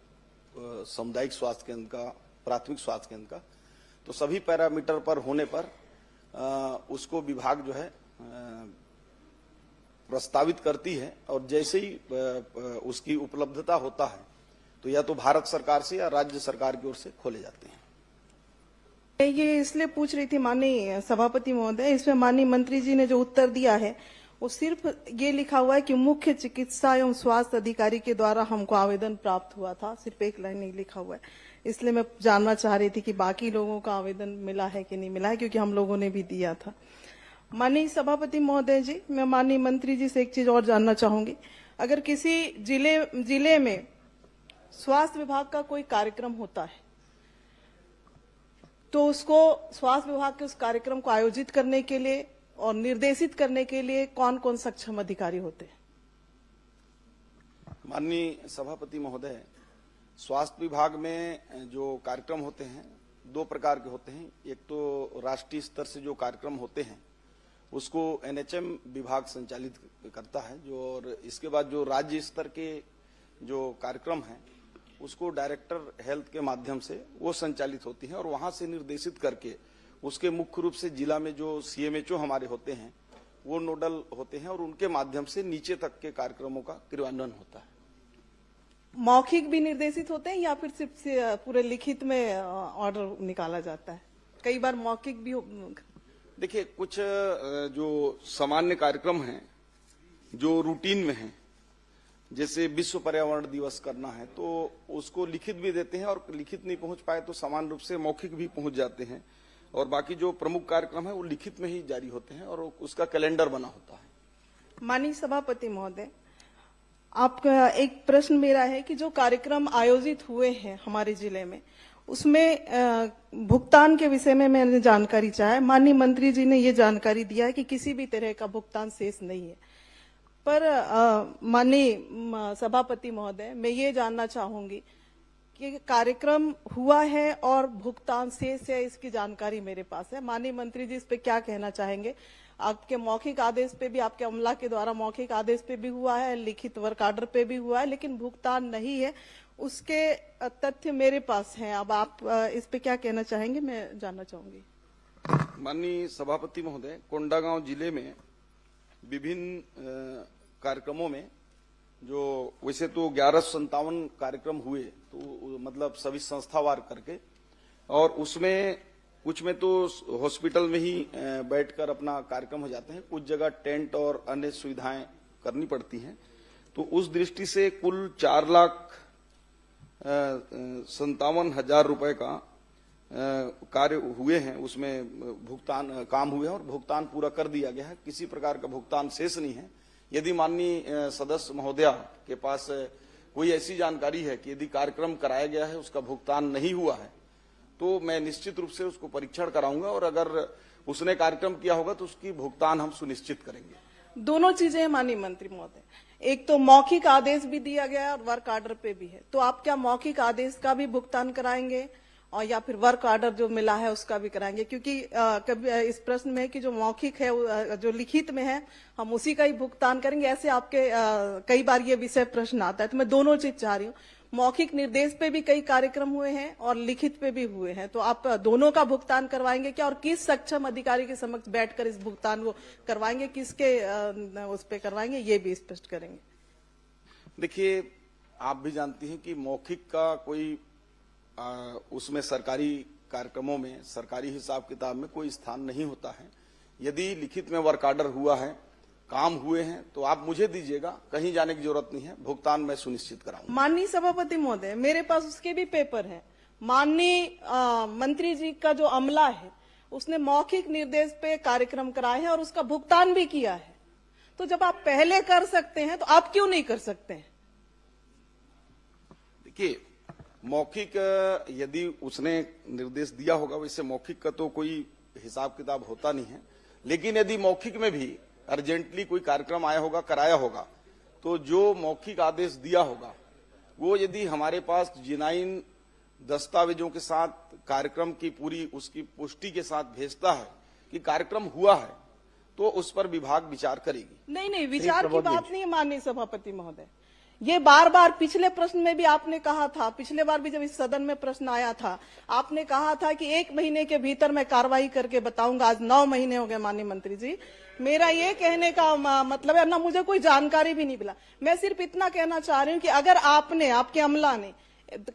Speaker 7: सामुदायिक स्वास्थ्य केंद्र का, प्राथमिक स्वास्थ्य केंद्र का, तो सभी पैरामीटर पर होने पर उसको विभाग जो है प्रस्तावित करती है और जैसे ही उसकी उपलब्धता होता है तो या तो भारत सरकार से या राज्य सरकार की ओर से खोले जाते हैं।
Speaker 10: ये इसलिए पूछ रही थी माननीय सभापति महोदय, इसमें माननीय मंत्री जी ने जो उत्तर दिया है वो सिर्फ ये लिखा हुआ है कि मुख्य चिकित्सा एवं स्वास्थ्य अधिकारी के द्वारा हमको आवेदन प्राप्त हुआ था, सिर्फ एक लाइन नहीं लिखा हुआ है। इसलिए मैं जानना चाह रही थी कि बाकी लोगों का आवेदन मिला है कि नहीं मिला है, क्योंकि हम लोगों ने भी दिया था। माननीय सभापति महोदय जी, मैं माननीय मंत्री जी से एक चीज और जानना चाहूंगी। अगर किसी जिले में स्वास्थ्य विभाग का कोई कार्यक्रम होता है तो उसको स्वास्थ्य विभाग के उस कार्यक्रम को आयोजित करने के लिए और निर्देशित करने के लिए कौन कौन सक्षम अधिकारी होते हैं?
Speaker 7: माननीय सभापति महोदय, स्वास्थ्य विभाग में जो कार्यक्रम होते हैं 2 प्रकार के होते हैं। एक तो राष्ट्रीय स्तर से जो कार्यक्रम होते हैं उसको NHM विभाग संचालित करता है, जो और इसके बाद जो राज्य स्तर के जो कार्यक्रम हैं उसको डायरेक्टर हेल्थ के माध्यम से वो संचालित होती है और वहां से निर्देशित करके उसके मुख्य रूप से जिला में जो CMHO हमारे होते हैं वो नोडल होते हैं और उनके माध्यम से नीचे तक के कार्यक्रमों का क्रियान्वयन होता है।
Speaker 10: मौखिक भी निर्देशित होते हैं या फिर सिर्फ पूरे लिखित में ऑर्डर निकाला जाता है? कई बार मौखिक भी
Speaker 7: देखिए, कुछ जो सामान्य कार्यक्रम हैं जो रूटीन में हैं, जैसे विश्व पर्यावरण दिवस करना है तो उसको लिखित भी देते हैं और लिखित नहीं पहुंच पाए तो सामान्य रूप से मौखिक भी पहुंच जाते हैं और बाकी जो प्रमुख कार्यक्रम है वो लिखित में ही जारी होते हैं और उसका कैलेंडर बना होता है।
Speaker 10: माननीय सभापति महोदय, आपका एक प्रश्न मेरा है कि जो कार्यक्रम आयोजित हुए हैं हमारे जिले में उसमें भुगतान के विषय में मैंने जानकारी चाहा। माननीय मंत्री जी ने ये जानकारी दिया है कि किसी भी तरह का भुगतान शेष नहीं है, पर माननीय सभापति महोदय, मैं ये जानना चाहूंगी कि कार्यक्रम हुआ है और भुगतान शेष है, इसकी जानकारी मेरे पास है। माननीय मंत्री जी इस पे क्या कहना चाहेंगे? आपके मौखिक आदेश पे भी, आपके अमला के द्वारा मौखिक आदेश पे भी हुआ है, लिखित वर्क आर्डर पे भी हुआ है, लेकिन भुगतान नहीं है, उसके तथ्य मेरे पास हैं। अब आप इस पे क्या कहना चाहेंगे, मैं जानना चाहूंगी।
Speaker 7: माननीय सभापति महोदय, कोंडागांव जिले में विभिन्न कार्यक्रमों में जो वैसे तो 1157 कार्यक्रम हुए, तो मतलब सभी संस्थावार करके, और उसमें कुछ में तो हॉस्पिटल में ही बैठकर अपना कार्यक्रम हो जाते हैं, कुछ जगह टेंट और अन्य सुविधाएं करनी पड़ती हैं। तो उस दृष्टि से कुल 4,57,000 रुपए का कार्य हुए हैं, उसमें भुगतान काम हुए हैं और भुगतान पूरा कर दिया गया है। किसी प्रकार का भुगतान शेष नहीं है। यदि माननीय सदस्य महोदया के पास कोई ऐसी जानकारी है कि यदि कार्यक्रम कराया गया है उसका भुगतान नहीं हुआ है तो मैं निश्चित रूप से उसको परीक्षण कराऊंगा और अगर उसने कार्यक्रम किया होगा तो उसकी भुगतान हम सुनिश्चित करेंगे।
Speaker 10: दोनों चीजें हैं माननीय मंत्री महोदय, एक तो मौखिक आदेश भी दिया गया है और वर्क ऑर्डर पे भी है, तो आप क्या मौखिक आदेश का भी भुगतान कराएंगे और या फिर वर्क ऑर्डर जो मिला है उसका भी कराएंगे? क्योंकि कभी इस प्रश्न में कि जो मौखिक है जो लिखित में है हम उसी का ही भुगतान करेंगे, ऐसे आपके कई बार ये विषय प्रश्न आता है, तो मैं दोनों चीज चाह रही हूँ। मौखिक निर्देश पे भी कई कार्यक्रम हुए हैं और लिखित पे भी हुए हैं, तो आप दोनों का भुगतान करवाएंगे क्या और किस सक्षम अधिकारी के समक्ष बैठकर इस भुगतान को करवाएंगे, किसके उस पे करवाएंगे, ये भी स्पष्ट करेंगे।
Speaker 7: देखिए, आप भी जानती हैं कि मौखिक का कोई उसमें सरकारी कार्यक्रमों में सरकारी हिसाब किताब में कोई स्थान नहीं होता है। यदि लिखित में वर्क ऑर्डर हुआ है, काम हुए हैं, तो आप मुझे दीजिएगा, कहीं जाने की जरूरत नहीं है, भुगतान मैं सुनिश्चित कराऊंगा।
Speaker 10: माननीय सभापति महोदय, मेरे पास उसके भी पेपर हैं। माननीय मंत्री जी का जो अमला है उसने मौखिक निर्देश पे कार्यक्रम कराए हैं और उसका भुगतान भी किया है, तो जब आप पहले कर सकते हैं तो आप क्यों नहीं कर सकते हैं?
Speaker 7: देखिए, मौखिक यदि उसने निर्देश दिया होगा, वैसे मौखिक का तो कोई हिसाब किताब होता नहीं है, लेकिन यदि मौखिक में भी अर्जेंटली कोई कार्यक्रम आया होगा, कराया होगा, तो जो मौखिक आदेश दिया होगा वो यदि हमारे पास जिनाइन दस्तावेजों के साथ कार्यक्रम की पूरी उसकी पुष्टि के साथ भेजता है कि कार्यक्रम हुआ है, तो उस पर विभाग विचार करेगी।
Speaker 10: नहीं, विचार की बात नहीं है माननीय सभापति महोदय। ये बार बार पिछले प्रश्न में भी आपने कहा था, पिछले बार भी जब इस सदन में प्रश्न आया था, आपने कहा था कि 1 महीने के भीतर मैं कार्रवाई करके बताऊंगा। आज 9 महीने हो गए माननीय मंत्री जी। मेरा ये कहने का मतलब है, ना मुझे कोई जानकारी भी नहीं मिला। मैं सिर्फ इतना कहना चाह रही हूँ कि अगर आपने, आपके अमला ने,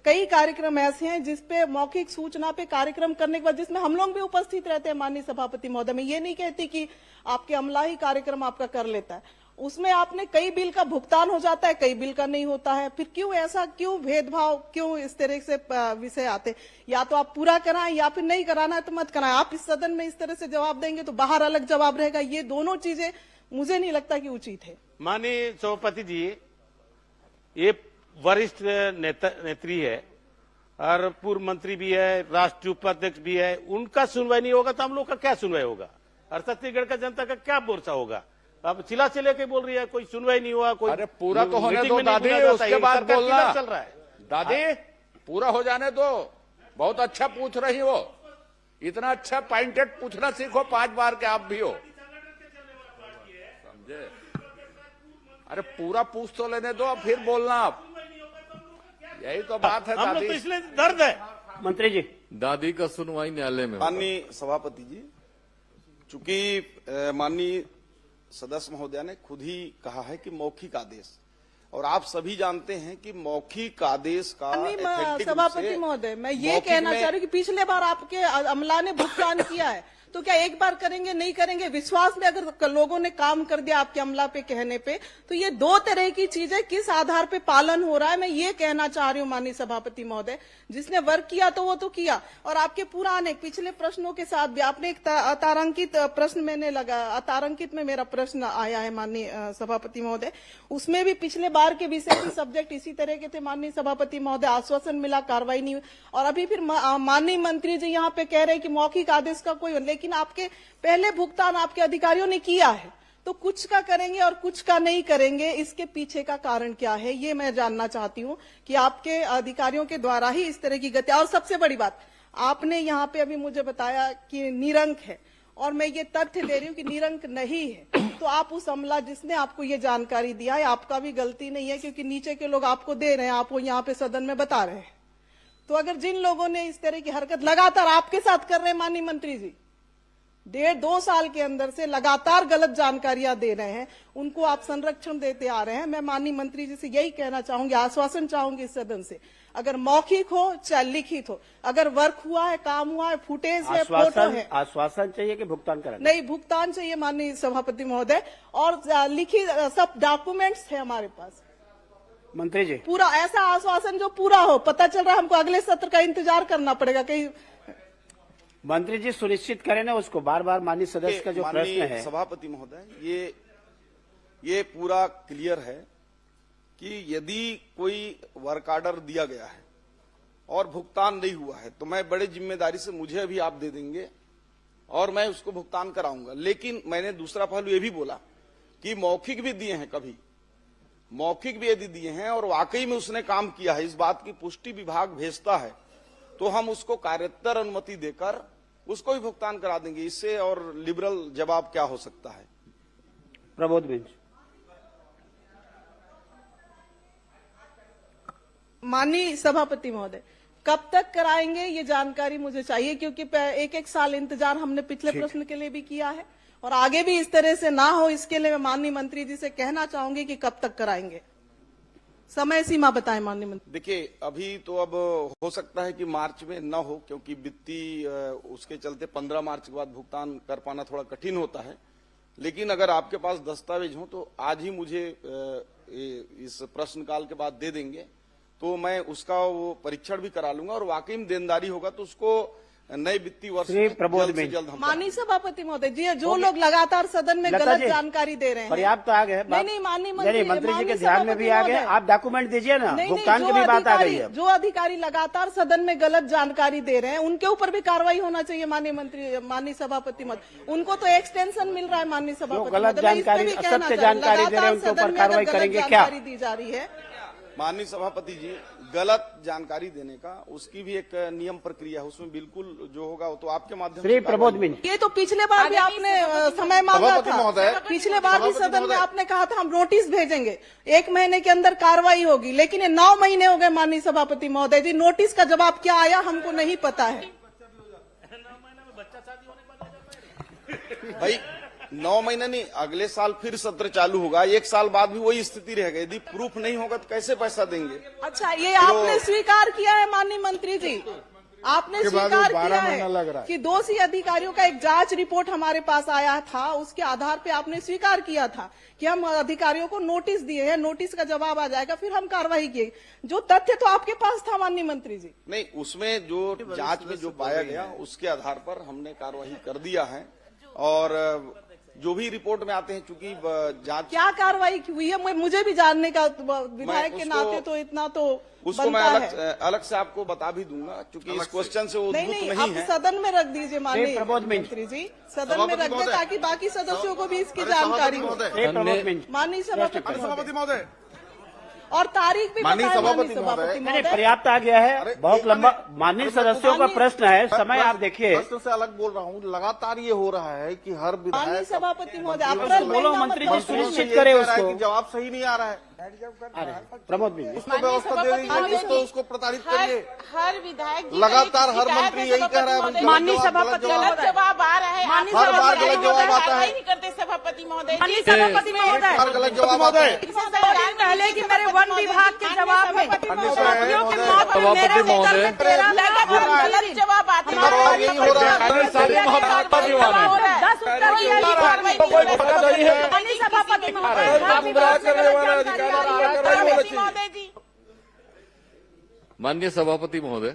Speaker 10: कई कार्यक्रम ऐसे हैं जिसपे मौखिक सूचना पे कार्यक्रम करने के बाद जिसमें हम लोग भी उपस्थित रहते हैं माननीय सभापति महोदय, मैं ये नहीं कहती कि आपके अमला ही कार्यक्रम आपका कर लेता है, उसमें आपने कई बिल का भुगतान हो जाता है, कई बिल का नहीं होता है। फिर क्यों ऐसा, क्यों भेदभाव, क्यों इस तरह से विषय आते? या तो आप पूरा कराएं या फिर नहीं कराना है तो मत कराएं। आप इस सदन में इस तरह से जवाब देंगे तो बाहर अलग जवाब रहेगा। ये दोनों चीजें मुझे नहीं लगता कि उचित है।
Speaker 6: माननीय सभापति जी, ये वरिष्ठ नेत्री है और पूर्व मंत्री भी है, राष्ट्रीय उपाध्यक्ष भी है, उनका सुनवाई नहीं होगा तो हम लोग का क्या सुनवाई होगा और छत्तीसगढ़ का जनता का क्या भरोसा होगा? अब चिल्ला चिल्ला के बोल रही है, कोई सुनवाई नहीं हुआ, कोई।
Speaker 8: अरे पूरा तो होने
Speaker 6: मीटिंग
Speaker 8: दो
Speaker 6: में नहीं
Speaker 8: दादी,
Speaker 6: बोला जाता,
Speaker 8: उसके
Speaker 6: ये
Speaker 8: बाद
Speaker 6: सरकार
Speaker 8: बोलना
Speaker 6: किधर चल रहा है।
Speaker 8: दादी, पूरा हो जाने दो। बहुत अच्छा पूछ रही हो, इतना अच्छा पॉइंटेड पूछना सीखो 5 बार के आप भी हो, समझे? अरे पूरा पूछ तो लेने दो, फिर बोलना आप। यही तो बात है
Speaker 6: हम लोग
Speaker 8: दादी।
Speaker 6: तो इसलिए दर्द है।
Speaker 2: मंत्री जी,
Speaker 4: दादी का सुनवाई न्यायालय में होगा।
Speaker 7: माननीय सभापति जी, चूंकि माननीय सदस्य महोदय ने खुद ही कहा है कि मौखिक आदेश, और आप सभी जानते हैं कि मौखिक आदेश का
Speaker 10: सभापति महोदय, मैं ये कहना चाह रही हूँ कि पिछले बार आपके अमला ने भुगतान किया है, तो क्या एक बार करेंगे, नहीं करेंगे? विश्वास में अगर लोगों ने काम कर दिया आपके अमला पे कहने पे, तो ये 2 तरह की चीजें किस आधार पे पालन हो रहा है, मैं ये कहना चाह रही हूँ माननीय सभापति महोदय। जिसने वर्क किया तो वो तो किया, और आपके पुराने पिछले प्रश्नों के साथ भी आपने एक अतारंकित प्रश्न मैंने लगा, अतारंकित में मेरा प्रश्न आया है माननीय सभापति महोदय, उसमें भी पिछले बार के विषय के सब्जेक्ट इसी तरह के थे माननीय सभापति महोदय। आश्वासन मिला, कार्रवाई नहीं हुई, और अभी फिर माननीय मंत्री जी यहाँ पे कह रहे हैं कि मौखिक आदेश का कोई, लेकिन आपके पहले भुगतान आपके अधिकारियों ने किया है, तो कुछ का करेंगे और कुछ का नहीं करेंगे, इसके पीछे का कारण क्या है, ये मैं जानना चाहती हूँ कि आपके अधिकारियों के द्वारा ही इस तरह की गति। और सबसे बड़ी बात, आपने यहाँ पे अभी मुझे बताया कि निरंक है, और मैं ये तथ्य ले रही हूँ कि निरंक नहीं है, तो आप उस अमला जिसने आपको ये जानकारी दिया है, आपका भी गलती नहीं है, क्योंकि नीचे के लोग आपको दे रहे हैं, आप वो यहाँ पे सदन में बता रहे हैं। तो अगर जिन लोगों ने इस तरह की हरकत लगातार आपके साथ कर रहे हैं माननीय मंत्री जी, 1.5-2 साल के अंदर से लगातार गलत जानकारियां दे रहे हैं, उनको आप संरक्षण देते आ रहे हैं। मैं माननीय मंत्री जी से यही कहना चाहूंगी, आश्वासन चाहूंगी इस सदन से, अगर मौखिक हो चाहे लिखित हो, अगर वर्क हुआ है, काम हुआ है, फुटेज है, फोटो है,
Speaker 2: आश्वासन चाहिए कि भुगतान कराना?
Speaker 10: नहीं, भुगतान चाहिए माननीय सभापति महोदय, और लिखित सब डॉक्यूमेंट्स है हमारे पास।
Speaker 2: मंत्री जी,
Speaker 10: पूरा ऐसा आश्वासन जो पूरा हो। पता चल रहा है हमको अगले सत्र का इंतजार करना पड़ेगा कहीं।
Speaker 2: मंत्री जी सुनिश्चित करें ना उसको, बार बार माननीय सदस्य का जो प्रश्न है।
Speaker 7: सभापति महोदय, ये पूरा क्लियर है कि यदि कोई वर्क ऑर्डर दिया गया है और भुगतान नहीं हुआ है तो मैं बड़े जिम्मेदारी से, मुझे अभी आप दे देंगे और मैं उसको भुगतान कराऊंगा। लेकिन मैंने दूसरा पहलू ये भी बोला कि मौखिक भी दिए हैं, कभी मौखिक भी यदि दिए हैं और वाकई में उसने काम किया है, इस बात की पुष्टि विभाग भेजता है तो हम उसको कार्योत्तर अनुमति देकर उसको भी भुगतान करा देंगे। इससे और लिबरल जवाब क्या हो सकता है।
Speaker 2: प्रबोध बेंच।
Speaker 10: माननीय सभापति महोदय, कब तक कराएंगे ये जानकारी मुझे चाहिए, क्योंकि एक एक साल इंतजार हमने पिछले प्रश्न के लिए भी किया है और आगे भी इस तरह से ना हो, इसके लिए मैं माननीय मंत्री जी से कहना चाहूंगी कि कब तक कराएंगे, समय सीमा बताएं माननीय मंत्री।
Speaker 7: देखिए, अभी तो अब हो सकता है कि मार्च में न हो, क्योंकि वित्तीय उसके चलते 15 मार्च के बाद भुगतान कर पाना थोड़ा कठिन होता है। लेकिन अगर आपके पास दस्तावेज हो तो आज ही मुझे इस प्रश्नकाल के बाद दे देंगे तो मैं उसका वो परीक्षण भी करा लूंगा और वाकई में देनदारी होगा तो उसको नए वित्तीय वर्ष में जल्द से जल्द हम
Speaker 10: माननीय सभापति महोदय जी, जो लोग लगातार सदन में गलत जानकारी दे रहे हैं,
Speaker 2: पर्याप्त आ गए।
Speaker 10: नहीं माननीय
Speaker 2: मंत्री जी के ध्यान में भी आ गए, आप डॉक्यूमेंट दीजिए ना, भुगतान की भी बात आ गई है।
Speaker 10: जो अधिकारी लगातार सदन में गलत जानकारी दे रहे हैं उनके ऊपर भी कार्रवाई होना चाहिए माननीय सभापति महोदय। उनको तो एक्सटेंशन मिल रहा है माननीय सभापति,
Speaker 2: गलत जानकारी, असत्य जानकारी दे रहे हैं उनके ऊपर कार्रवाई करेंगे क्या?
Speaker 10: दी जा रही है
Speaker 7: माननीय सभापति जी, गलत जानकारी देने का उसकी भी एक नियम प्रक्रिया है, उसमें बिल्कुल जो होगा वो तो आपके माध्यम से।
Speaker 2: प्रबोध मिनट।
Speaker 10: ये तो पिछले बार भी आपने समय मांगा था, पिछले बार भी सदन में आपने कहा था हम नोटिस भेजेंगे, 1 महीने के अंदर कार्रवाई होगी, लेकिन ये 9 महीने हो गए माननीय सभापति महोदय जी, नोटिस का जवाब क्या आया हमको नहीं पता है।
Speaker 7: भाई 9 महीने नहीं, अगले साल फिर सत्र चालू होगा, 1 साल बाद भी वही स्थिति रहेगा। यदि प्रूफ नहीं होगा तो कैसे पैसा देंगे?
Speaker 10: अच्छा, ये आपने स्वीकार किया है माननीय मंत्री जी, आपने स्वीकार किया है कि दोषी अधिकारियों का एक जांच रिपोर्ट हमारे पास आया था, उसके आधार पे आपने स्वीकार किया था कि हम अधिकारियों को नोटिस दिए हैं, नोटिस का जवाब आ जाएगा फिर हम कार्रवाई किए। जो तथ्य तो आपके पास था माननीय मंत्री जी।
Speaker 7: नहीं, उसमें जो जांच में जो पाया गया उसके आधार पर हमने कार्रवाई कर दिया है और जो भी रिपोर्ट में आते हैं, चूंकि जांच
Speaker 10: क्या कार्रवाई हुई है मुझे भी जानने का, विधायक के नाते तो इतना तो
Speaker 7: उसको मैं अलग से आपको बता भी दूंगा, क्योंकि इस क्वेश्चन से उद्भूत नहीं है।
Speaker 10: सदन में रख दीजिए माननीय मंत्री जी, सदन में रख दे ताकि बाकी सदस्यों को भी इसकी जानकारी हो। माननीय सभापति महोदय, और तारीख भी
Speaker 7: माननीय सभापति
Speaker 10: महोदय।
Speaker 2: पर्याप्त आ गया है, बहुत लंबा माननीय सदस्यों का प्रश्न है, समय आप देखिए।
Speaker 15: प्रश्न से अलग बोल रहा हूँ, लगातार ये हो रहा है कि हर
Speaker 10: माननीय सभापति महोदय
Speaker 2: बोलो, मंत्री जी सुनिश्चित करे उसको,
Speaker 15: जवाब सही नहीं आ रहा है।
Speaker 2: प्रमोद भी
Speaker 15: उसको व्यवस्था दे दीजिए तो उसको प्रताड़ित करिए।
Speaker 12: हर विधायक
Speaker 15: लगातार हर मंत्री यही कह रहा है,
Speaker 12: माननीय सभापति गलत जवाब आ रहा है,
Speaker 15: हर बार गलत जवाब आता है।
Speaker 12: नहीं करते सभापति महोदय,
Speaker 15: सभापति महोदय हर गलत जवाब आता है।
Speaker 12: पहले कि मेरे वन विभाग के जवाब में
Speaker 4: सभापति महोदय
Speaker 12: गलत जवाब आते हैं।
Speaker 4: माननीय सभापति महोदय,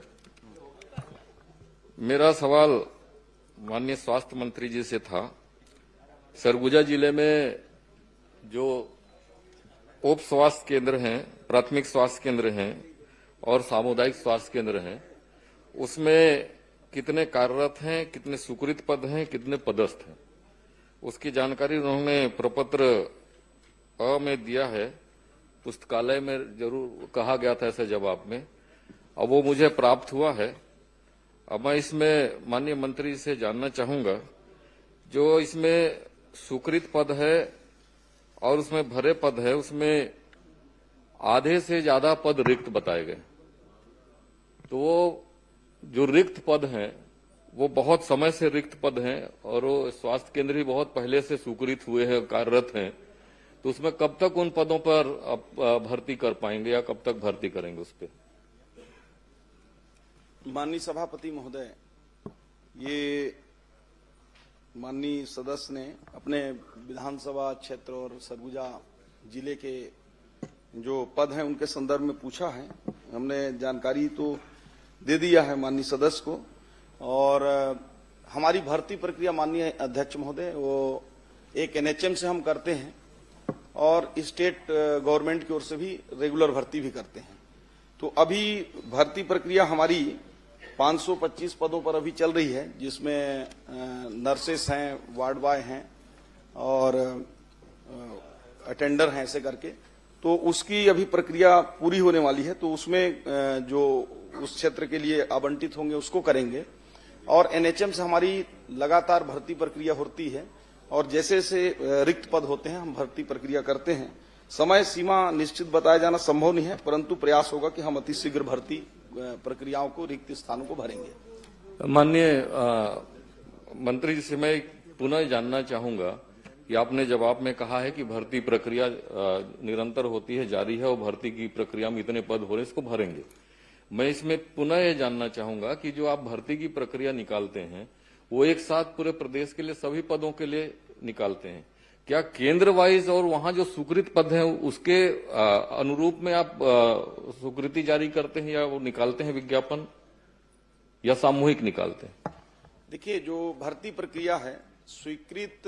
Speaker 4: मेरा सवाल माननीय स्वास्थ्य मंत्री जी से था। सरगुजा जिले में जो उप स्वास्थ्य केंद्र हैं, प्राथमिक स्वास्थ्य केंद्र हैं और सामुदायिक स्वास्थ्य केंद्र हैं, उसमें कितने कार्यरत हैं, कितने स्वीकृत पद हैं, कितने पदस्थ हैं, उसकी जानकारी उन्होंने प्रपत्र अ में दिया है। पुस्तकालय में जरूर कहा गया था ऐसे जवाब में, अब वो मुझे प्राप्त हुआ है। अब मैं इसमें माननीय मंत्री से जानना चाहूंगा, जो इसमें स्वीकृत पद है और उसमें भरे पद है, उसमें आधे से ज्यादा पद रिक्त बताए गए, तो वो जो रिक्त पद हैं वो बहुत समय से रिक्त पद हैं और वो स्वास्थ्य केंद्र भी बहुत पहले से स्वीकृत हुए हैं, कार्यरत हैं, तो उसमें कब तक उन पदों पर भर्ती कर पाएंगे या कब तक भर्ती करेंगे उस पर?
Speaker 7: माननीय सभापति महोदय, ये माननीय सदस्य ने अपने विधानसभा क्षेत्र और सरगुजा जिले के जो पद हैं उनके संदर्भ में पूछा है। हमने जानकारी तो दे दिया है माननीय सदस्य को, और हमारी भर्ती प्रक्रिया माननीय अध्यक्ष महोदय वो एक एनएचएम से हम करते हैं और स्टेट गवर्नमेंट की ओर से भी रेगुलर भर्ती भी करते हैं। तो अभी भर्ती प्रक्रिया हमारी 525 पदों पर अभी चल रही है, जिसमें नर्सेस हैं, वार्ड बॉय हैं और अटेंडर हैं, ऐसे करके। तो उसकी अभी प्रक्रिया पूरी होने वाली है, तो उसमें जो उस क्षेत्र के लिए आवंटित होंगे उसको करेंगे। और एनएचएम से हमारी लगातार भर्ती प्रक्रिया होती है और जैसे जैसे रिक्त पद होते हैं हम भर्ती प्रक्रिया करते हैं। समय सीमा निश्चित बताया जाना संभव नहीं है, परंतु प्रयास होगा कि हम अतिशीघ्र भर्ती प्रक्रियाओं को, रिक्त स्थानों को भरेंगे।
Speaker 4: माननीय मंत्री जी से मैं पुनः जानना चाहूंगा कि आपने जवाब में कहा है कि भर्ती प्रक्रिया निरंतर होती है, जारी है और भर्ती की प्रक्रिया में इतने पद हो रहे हैं, इसको भरेंगे। मैं इसमें पुनः यह जानना चाहूंगा कि जो आप भर्ती की प्रक्रिया निकालते हैं वो एक साथ पूरे प्रदेश के लिए सभी पदों के लिए निकालते हैं, क्या केंद्र वाइज और वहां जो स्वीकृत पद हैं उसके अनुरूप में आप स्वीकृति जारी करते हैं या वो निकालते हैं विज्ञापन, या सामूहिक निकालते हैं?
Speaker 7: देखिए, जो भर्ती प्रक्रिया है, स्वीकृत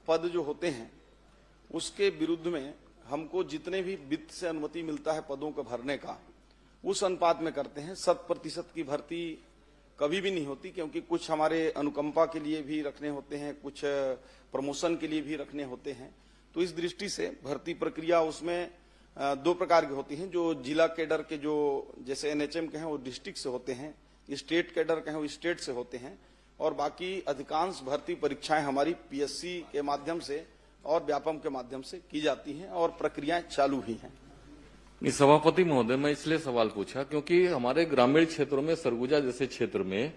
Speaker 7: पद जो होते हैं उसके विरुद्ध में हमको जितने भी वित्त से अनुमति मिलता है पदों को भरने का, उस अनुपात में करते हैं। 100% की भर्ती कभी भी नहीं होती, क्योंकि कुछ हमारे अनुकंपा के लिए भी रखने होते हैं, कुछ प्रमोशन के लिए भी रखने होते हैं। तो इस दृष्टि से भर्ती प्रक्रिया उसमें 2 प्रकार की होती हैं। जो जिला कैडर के जो जैसे एनएचएम के हैं वो डिस्ट्रिक्ट से होते हैं, स्टेट कैडर के हैं वो स्टेट से होते हैं, और बाकी अधिकांश भर्ती परीक्षाएं हमारी पीएससी के माध्यम से और व्यापम के माध्यम से की जाती हैं और प्रक्रियाएं चालू भी हैं।
Speaker 4: सभापति महोदय, मैं इसलिए सवाल पूछा क्योंकि हमारे ग्रामीण क्षेत्रों में, सरगुजा जैसे क्षेत्र में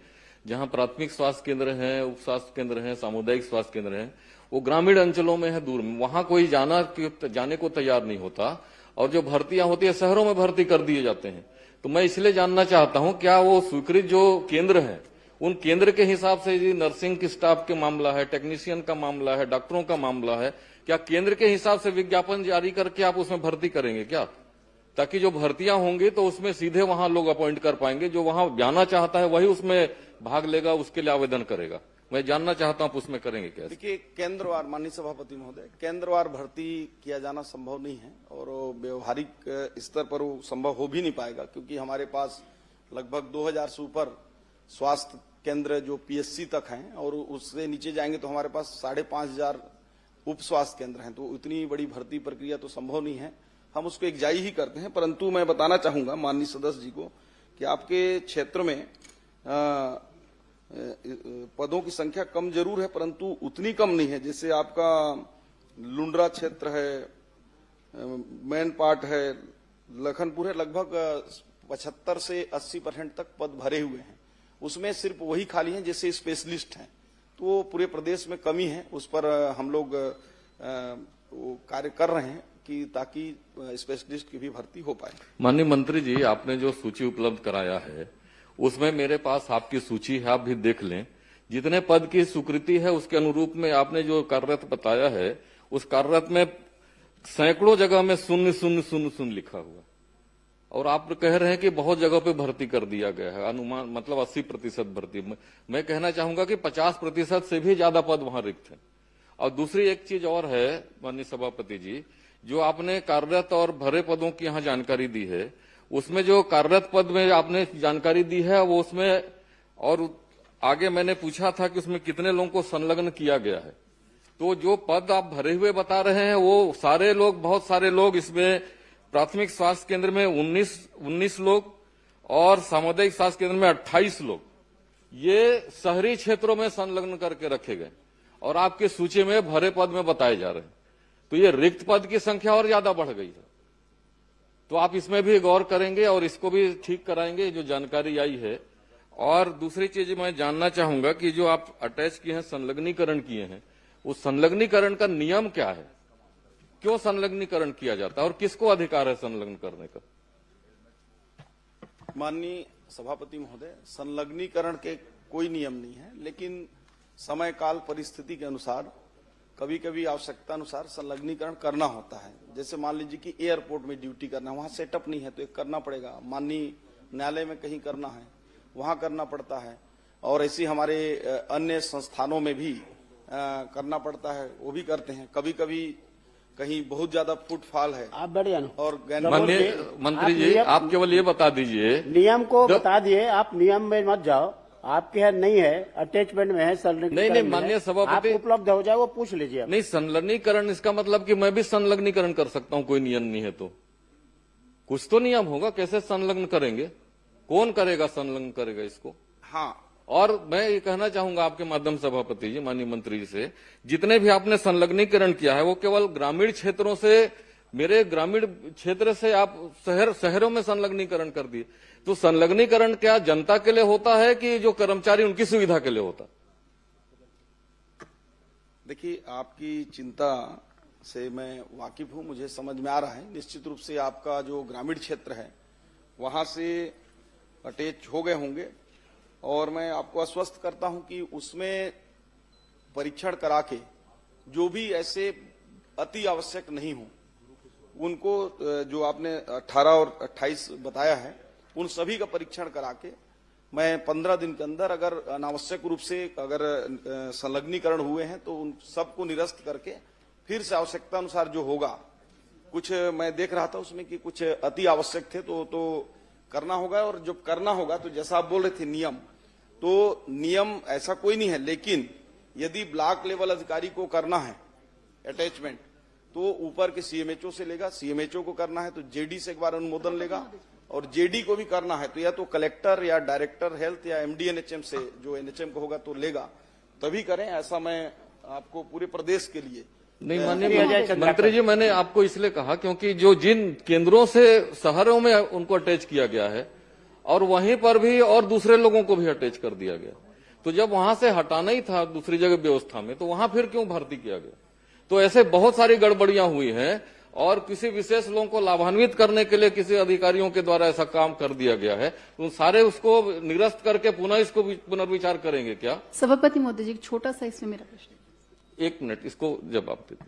Speaker 4: जहां प्राथमिक स्वास्थ्य केंद्र हैं, उप स्वास्थ्य केंद्र हैं, सामुदायिक स्वास्थ्य केंद्र हैं, वो ग्रामीण अंचलों में है, दूर में, वहां कोई जाने को तैयार नहीं होता और जो भर्तियां होती है शहरों में भर्ती कर दिए जाते हैं। तो मैं इसलिए जानना चाहता हूं, क्या वो स्वीकृत जो केंद्र है उन केंद्र के हिसाब से यदि नर्सिंग की स्टाफ के मामला है, टेक्नीशियन का मामला है, डॉक्टरों का मामला है, क्या केंद्र के हिसाब से विज्ञापन जारी करके आप उसमें भर्ती करेंगे क्या, ताकि जो भर्तियां होंगी तो उसमें सीधे वहां लोग अपॉइंट कर पाएंगे, जो वहां जाना चाहता है वही उसमें भाग लेगा, उसके लिए आवेदन करेगा। मैं जानना चाहता हूं आप उसमें करेंगे क्या?
Speaker 7: देखिए, केंद्रवार, माननीय सभापति महोदय, केंद्रवार भर्ती किया जाना संभव नहीं है और व्यवहारिक स्तर पर वो संभव हो भी नहीं पाएगा, क्योंकि हमारे पास लगभग 2000 से ऊपर स्वास्थ्य केंद्र जो पीएससी तक हैं और उससे नीचे जाएंगे तो हमारे पास 5500 उप स्वास्थ्य केंद्र हैं। तो इतनी बड़ी भर्ती प्रक्रिया तो संभव नहीं है, हम उसको एक जारी ही करते हैं। परंतु मैं बताना चाहूंगा माननीय सदस्य जी को कि आपके क्षेत्र में पदों की संख्या कम जरूर है, परंतु उतनी कम नहीं है। जैसे आपका लुंड्रा क्षेत्र है, मैन पार्ट है, लखनपुर है, लगभग 75 से 80% तक पद भरे हुए हैं। उसमें सिर्फ वही खाली हैं जैसे स्पेशलिस्ट हैं। तो पूरे प्रदेश में कमी है, उस पर हम लोग कार्य कर रहे हैं कि ताकि स्पेशलिस्ट की भी भर्ती हो पाए।
Speaker 4: माननीय मंत्री जी, आपने जो सूची उपलब्ध कराया है उसमें मेरे पास आपकी सूची है, आप भी देख लें। जितने पद की स्वीकृति है उसके अनुरूप में आपने जो कार्यरत बताया है, उस कार्यरत में सैकड़ों जगह में 000 लिखा हुआ, और आप कह रहे हैं कि बहुत जगह पे भर्ती कर दिया गया है, अनुमान मतलब 80% भर्ती। मैं कहना चाहूंगा कि 50% से भी ज्यादा पद वहां रिक्त है। और दूसरी एक चीज और है माननीय सभापति जी, जो आपने कार्यरत और भरे पदों की यहाँ जानकारी दी है, उसमें जो कार्यरत पद में आपने जानकारी दी है वो उसमें, और आगे मैंने पूछा था कि उसमें कितने लोगों को संलग्न किया गया है। तो जो पद आप भरे हुए बता रहे हैं वो सारे लोग, बहुत सारे लोग इसमें प्राथमिक स्वास्थ्य केंद्र में 19 लोग और सामुदायिक स्वास्थ्य केंद्र में 28 लोग, ये शहरी क्षेत्रों में संलग्न करके रखे गए और आपके सूची में भरे पद में बताए जा रहे हैं। तो ये रिक्त पद की संख्या और ज्यादा बढ़ गई है। तो आप इसमें भी गौर करेंगे और इसको भी ठीक कराएंगे जो जानकारी आई है। और दूसरी चीज मैं जानना चाहूंगा कि जो आप अटैच किए हैं, संलग्नीकरण किए हैं, उस संलग्नीकरण का नियम क्या है? क्यों संलग्नीकरण किया जाता है और किसको अधिकार है संलग्न करने का?
Speaker 7: माननीय सभापति महोदय, संलग्नीकरण के कोई नियम नहीं है, लेकिन समय काल परिस्थिति के अनुसार कभी कभी आवश्यकता अनुसार संलग्नीकरण करना होता है। जैसे मान लीजिए कि एयरपोर्ट में ड्यूटी करना है, वहां सेटअप नहीं है तो एक करना पड़ेगा। माननीय न्यायालय में कहीं करना है, वहां करना पड़ता है। और ऐसी हमारे अन्य संस्थानों में भी करना पड़ता है, वो भी करते हैं। कभी कभी कहीं बहुत ज्यादा फुटफॉल है
Speaker 2: आप बैठ जाना।
Speaker 7: और
Speaker 4: माननीय मंत्री जी, आप केवल ये बता दीजिए,
Speaker 2: नियम को बता दिए, आप नियम में मत जाओ। आपके यहाँ नहीं है, अटैचमेंट में है, संलग्नीकरण
Speaker 4: नहीं,
Speaker 2: में
Speaker 4: माननीय
Speaker 2: है।
Speaker 4: सभापति,
Speaker 2: आप उपलब्ध हो जाए वो पूछ लीजिए आप।
Speaker 4: नहीं, संलग्नीकरण इसका मतलब कि मैं भी संलग्नीकरण कर सकता हूं, कोई नियम नहीं है तो कुछ तो नियम होगा। कैसे संलग्न करेंगे, कौन करेगा, संलग्न करेगा इसको?
Speaker 7: हाँ,
Speaker 4: और मैं ये कहना चाहूंगा आपके माध्यम सभापति जी, माननीय मंत्री जी से, जितने भी आपने संलग्नीकरण किया है वो केवल ग्रामीण क्षेत्रों से, मेरे ग्रामीण क्षेत्र से आप शहरों में संलग्नीकरण कर दिए। तो संलग्नीकरण क्या जनता के लिए होता है कि जो कर्मचारी उनकी सुविधा के लिए होता?
Speaker 7: देखिए, आपकी चिंता से मैं वाकिफ हूं, मुझे समझ में आ रहा है। निश्चित रूप से आपका जो ग्रामीण क्षेत्र है वहां से अटैच हो गए होंगे, और मैं आपको आश्वस्त करता हूं कि उसमें परीक्षण करा के जो भी ऐसे अति आवश्यक नहीं हो उनको, जो आपने 18 और 28 बताया है, उन सभी का परीक्षण करा के मैं 15 दिन के अंदर, अगर अनावश्यक रूप से अगर संलग्नीकरण हुए हैं तो उन सबको निरस्त करके फिर से आवश्यकता अनुसार जो होगा, कुछ मैं देख रहा था उसमें कि कुछ अति आवश्यक थे तो करना होगा। और जब करना होगा तो जैसा आप बोल रहे थे नियम, तो नियम ऐसा कोई नहीं है, लेकिन यदि ब्लॉक लेवल अधिकारी को करना है अटैचमेंट तो ऊपर के सीएमएचओ से लेगा, सीएमएचओ को करना है तो जेडी से एक बार अनुमोदन लेगा, और जेडी को भी करना है तो या तो कलेक्टर या डायरेक्टर हेल्थ या एमडी एनएचएम से, जो एनएचएम को होगा तो लेगा, तभी करें। ऐसा मैं आपको पूरे प्रदेश के लिए
Speaker 4: नहीं, माननीय मंत्री जी, मैंने आपको इसलिए कहा क्योंकि जो जिन केंद्रों से शहरों में उनको अटैच किया गया है और वहीं पर भी और दूसरे लोगों को भी अटैच कर दिया गया, तो जब वहां से हटाना ही था दूसरी जगह व्यवस्था में, तो वहां फिर क्यों भर्ती किया गया? तो ऐसे बहुत सारी गड़बड़ियां हुई हैं, और किसी विशेष लोगों को लाभान्वित करने के लिए किसी अधिकारियों के द्वारा ऐसा काम कर दिया गया है, तो सारे उसको निरस्त करके पुनः इसको पुनर्विचार करेंगे क्या?
Speaker 13: सभापति महोदय जी, छोटा सा इसमें मेरा प्रश्न।
Speaker 4: 1 मिनट, इसको जवाब दे दीजिए।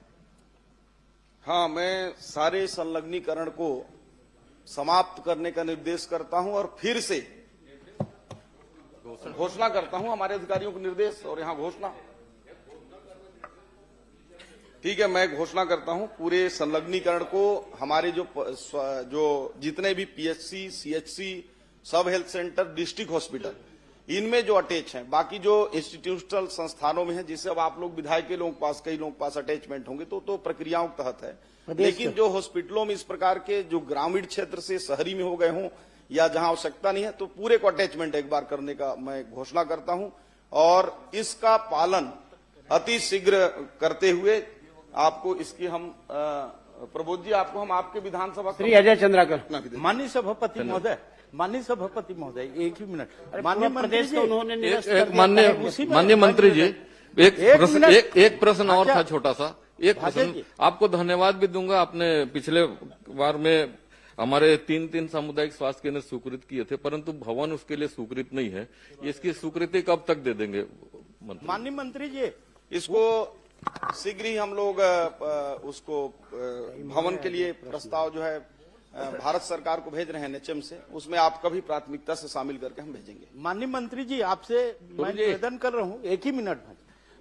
Speaker 7: हाँ, मैं सारे संलग्नीकरण को समाप्त करने का निर्देश करता हूं और फिर से घोषणा करता हूं, हमारे अधिकारियों को निर्देश और यहां घोषणा। ठीक है, मैं घोषणा करता हूं पूरे संलग्नीकरण को हमारे जो जितने भी पीएचसी, सीएचसी, सब हेल्थ सेंटर, डिस्ट्रिक्ट हॉस्पिटल, इनमें जो अटैच हैं, बाकी जो इंस्टीट्यूशनल संस्थानों में है, जिससे अब आप लोग विधायक के लोगों के पास, कई लोगों के पास अटैचमेंट होंगे तो प्रक्रियाओं के तहत है, लेकिन जो हॉस्पिटलों में इस प्रकार के जो ग्रामीण क्षेत्र से शहरी में हो गए हों या जहां आवश्यकता नहीं है, तो पूरे को अटैचमेंट एक बार करने का मैं घोषणा करता हूं, और इसका पालन अति शीघ्र करते हुए आपको इसकी हम प्रबोध जी, आपको हम आपके विधानसभा
Speaker 2: श्री अजय चंद्राकर।
Speaker 6: माननीय सभापति महोदय, माननीय सभापति महोदय, एक ही मिनट।
Speaker 2: माननीय प्रदेश को उन्होंने निरस्त कर दिया।
Speaker 4: माननीय मंत्री जी, एक प्रश्न और था छोटा सा, एक प्रश्न। आपको धन्यवाद भी दूंगा, आपने पिछले बार में हमारे 3 सामुदायिक स्वास्थ्य केंद्र स्वीकृत किए थे, परंतु भवन उसके लिए स्वीकृत नहीं है। इसकी स्वीकृति कब तक दे देंगे मंत्री?
Speaker 6: माननीय मंत्री जी,
Speaker 7: इसको शीघ्र ही हम लोग उसको भवन के लिए प्रस्ताव जो है भारत सरकार को भेज रहे हैं एनएचएम से, उसमें आपका भी प्राथमिकता से शामिल करके हम भेजेंगे।
Speaker 6: माननीय मंत्री जी, आपसे मैं निवेदन कर रहा हूँ, एक ही मिनट में।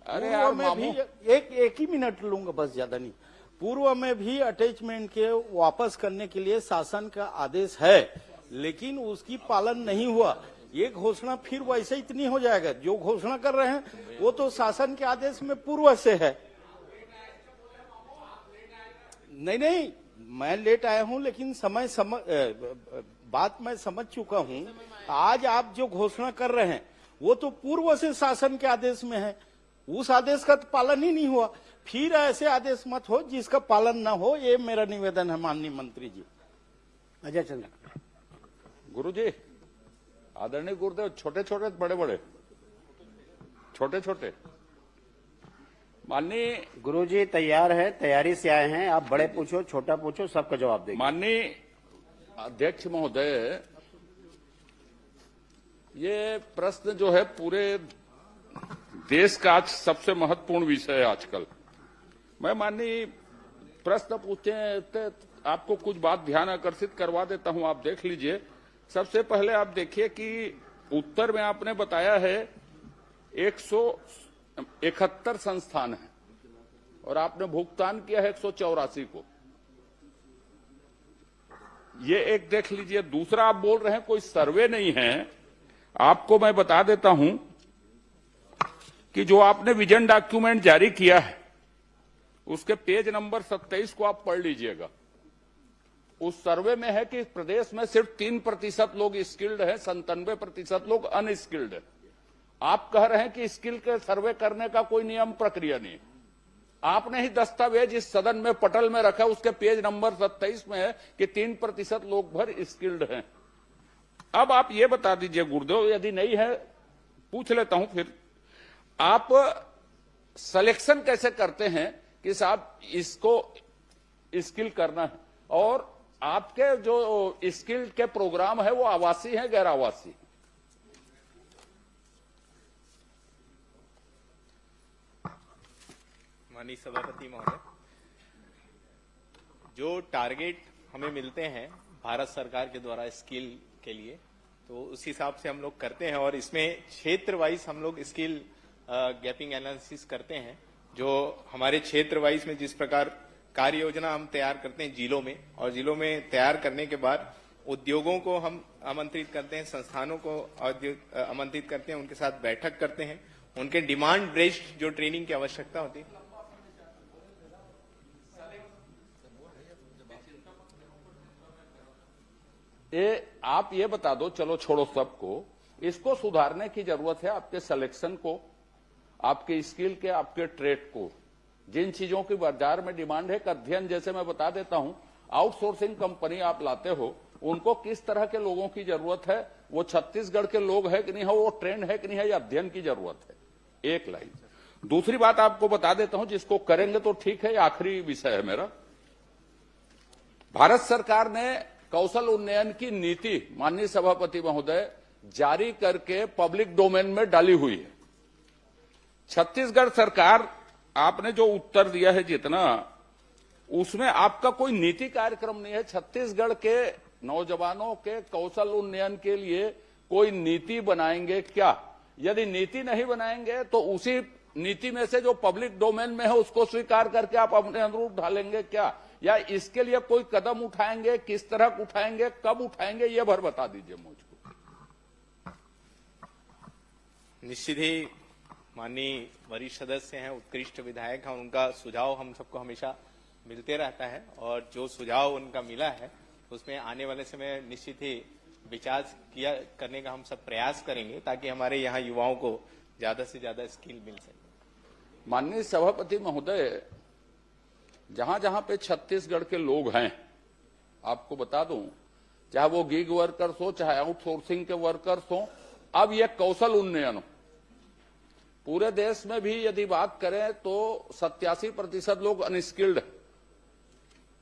Speaker 8: अरे यार,
Speaker 6: मैं भी एक ही मिनट लूंगा, बस ज्यादा नहीं। पूर्व में भी अटैचमेंट के वापस करने के लिए शासन का आदेश है, लेकिन उसकी पालन नहीं हुआ। ये घोषणा फिर वैसे इतनी हो जाएगा, जो घोषणा कर रहे हैं वो तो शासन के आदेश में पूर्व से है। नहीं, मैं लेट आया हूं, लेकिन बात मैं समझ चुका हूं। आज आप जो घोषणा कर रहे हैं वो तो पूर्व से शासन के आदेश में है, उस आदेश का तो पालन ही नहीं हुआ। फिर ऐसे आदेश मत हो जिसका पालन ना हो, ये मेरा निवेदन है माननीय मंत्री जी।
Speaker 2: अजय चंद्र।
Speaker 8: गुरुजी, आदरणीय गुरुदेव, छोटे छोटे बड़े बड़े, छोटे छोटे। माननीय
Speaker 2: गुरुजी तैयार है, तैयारी से आए हैं, आप बड़े पूछो, छोटा पूछो, सबका जवाब देंगे।
Speaker 8: माननीय अध्यक्ष महोदय, ये प्रश्न जो है पूरे देश का आज सबसे महत्वपूर्ण विषय है आजकल। मैं माननीय प्रश्न पूछते हैं तो आपको कुछ बात ध्यान आकर्षित करवा देता हूं, आप देख लीजिए। सबसे पहले आप देखिए कि उत्तर में आपने बताया है 171 संस्थान हैं, और आपने भुगतान किया है 184 को। ये एक देख लीजिए। दूसरा, आप बोल रहे हैं कोई सर्वे नहीं है। आपको मैं बता देता हूं कि जो आपने विजन डॉक्यूमेंट जारी किया है उसके पेज नंबर 27 को आप पढ़ लीजिएगा। उस सर्वे में है कि प्रदेश में सिर्फ 3% लोग स्किल्ड हैं, 97% लोग अनस्किल्ड हैं। आप कह रहे हैं कि स्किल के सर्वे करने का कोई नियम प्रक्रिया नहीं है। आपने ही दस्तावेज इस सदन में पटल में रखा, उसके पेज नंबर 27 में है कि 3% लोग भर स्किल्ड हैं। अब आप ये बता दीजिए गुरुदेव, यदि नहीं है पूछ लेता हूं फिर, आप सिलेक्शन कैसे करते हैं कि साहब इसको स्किल करना है, और आपके जो स्किल के प्रोग्राम है वो आवासीय है गैर आवासीय?
Speaker 14: माननीय सभापति महोदय, जो टारगेट हमें मिलते हैं भारत सरकार के द्वारा स्किल के लिए, तो उस हिसाब से हम लोग करते हैं, और इसमें क्षेत्र वाइज हम लोग स्किल गैपिंग एनालिसिस करते हैं। जो हमारे क्षेत्र वाइज में जिस प्रकार कार्य योजना हम तैयार करते हैं जिलों में, और जिलों में तैयार करने के बाद उद्योगों को हम आमंत्रित करते हैं, संस्थानों को आमंत्रित करते हैं, उनके साथ बैठक करते हैं, उनके डिमांड बेस्ड जो ट्रेनिंग की आवश्यकता होती है।
Speaker 8: आप ये बता दो, चलो छोड़ो सबको, इसको सुधारने की जरूरत है। आपके सिलेक्शन को, आपके स्किल के, आपके ट्रेड को, जिन चीजों की बाजार में डिमांड है, अध्ययन जैसे मैं बता देता हूं, आउटसोर्सिंग कंपनी आप लाते हो, उनको किस तरह के लोगों की जरूरत है, वो छत्तीसगढ़ के लोग है कि नहीं है, वो ट्रेंड है कि नहीं है, या अध्ययन की जरूरत है। एक लाइन। दूसरी बात आपको बता देता हूं, जिसको करेंगे तो ठीक है, आखिरी विषय है मेरा। भारत सरकार ने कौशल उन्नयन की नीति, माननीय सभापति महोदय, जारी करके पब्लिक डोमेन में डाली हुई है। छत्तीसगढ़ सरकार, आपने जो उत्तर दिया है जितना, उसमें आपका कोई नीति कार्यक्रम नहीं है। छत्तीसगढ़ के नौजवानों के कौशल उन्नयन के लिए कोई नीति बनाएंगे क्या? यदि नीति नहीं बनाएंगे तो उसी नीति में से जो पब्लिक डोमेन में है उसको स्वीकार करके आप अपने अनुरूप ढालेंगे क्या, या इसके लिए कोई कदम उठाएंगे? किस तरह उठाएंगे, कब उठाएंगे, ये भर बता दीजिए मुझको।
Speaker 14: निश्चित ही माननीय वरिष्ठ सदस्य हैं, उत्कृष्ट विधायक हैं, उनका सुझाव हम सबको हमेशा मिलते रहता है, और जो सुझाव उनका मिला है उसमें आने वाले समय निश्चित ही विचार करने का हम सब प्रयास करेंगे, ताकि हमारे यहाँ युवाओं को ज्यादा से ज्यादा स्किल मिल सके।
Speaker 8: माननीय सभापति महोदय, जहां जहां पे छत्तीसगढ़ के लोग हैं, आपको बता दूं, चाहे वो गिग वर्कर्स हो, चाहे आउटसोर्सिंग के वर्कर्स हो, अब ये कौशल उन्नयन हो। पूरे देश में भी यदि बात करें तो 87% लोग अनस्किल्ड हैं।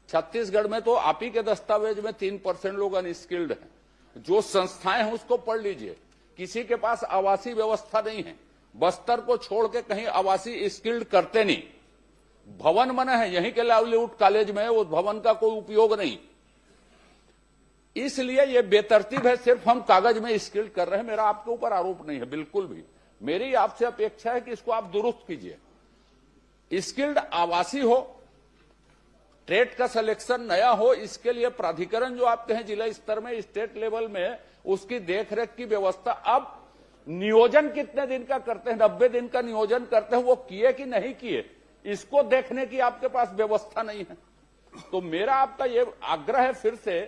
Speaker 8: छत्तीसगढ़ में तो आप ही के दस्तावेज में 3% लोग अनस्किल्ड हैं। जो संस्थाएं हैं उसको पढ़ लीजिए, किसी के पास आवासीय व्यवस्था नहीं है। बस्तर को छोड़ के कहीं आवासीय स्किल्ड करते नहीं। भवन बने हैं यहीं के लाइवलीहुड कॉलेज में, उस भवन का कोई उपयोग नहीं। इसलिए ये बेतरतीब है, सिर्फ हम कागज में स्किल्ड कर रहे हैं। मेरा आपके ऊपर आरोप नहीं है बिल्कुल भी। मेरी आपसे अपेक्षा है कि इसको आप दुरुस्त कीजिए। स्किल्ड आवासीय हो, ट्रेड का सिलेक्शन नया हो, इसके लिए प्राधिकरण जो आपके हैं जिला स्तर में, स्टेट लेवल में, उसकी देखरेख की व्यवस्था। अब नियोजन कितने दिन का करते हैं? 90 दिन का नियोजन करते हैं, वो किए कि नहीं किए, इसको देखने की आपके पास व्यवस्था नहीं है। तो मेरा आपका ये आग्रह है फिर से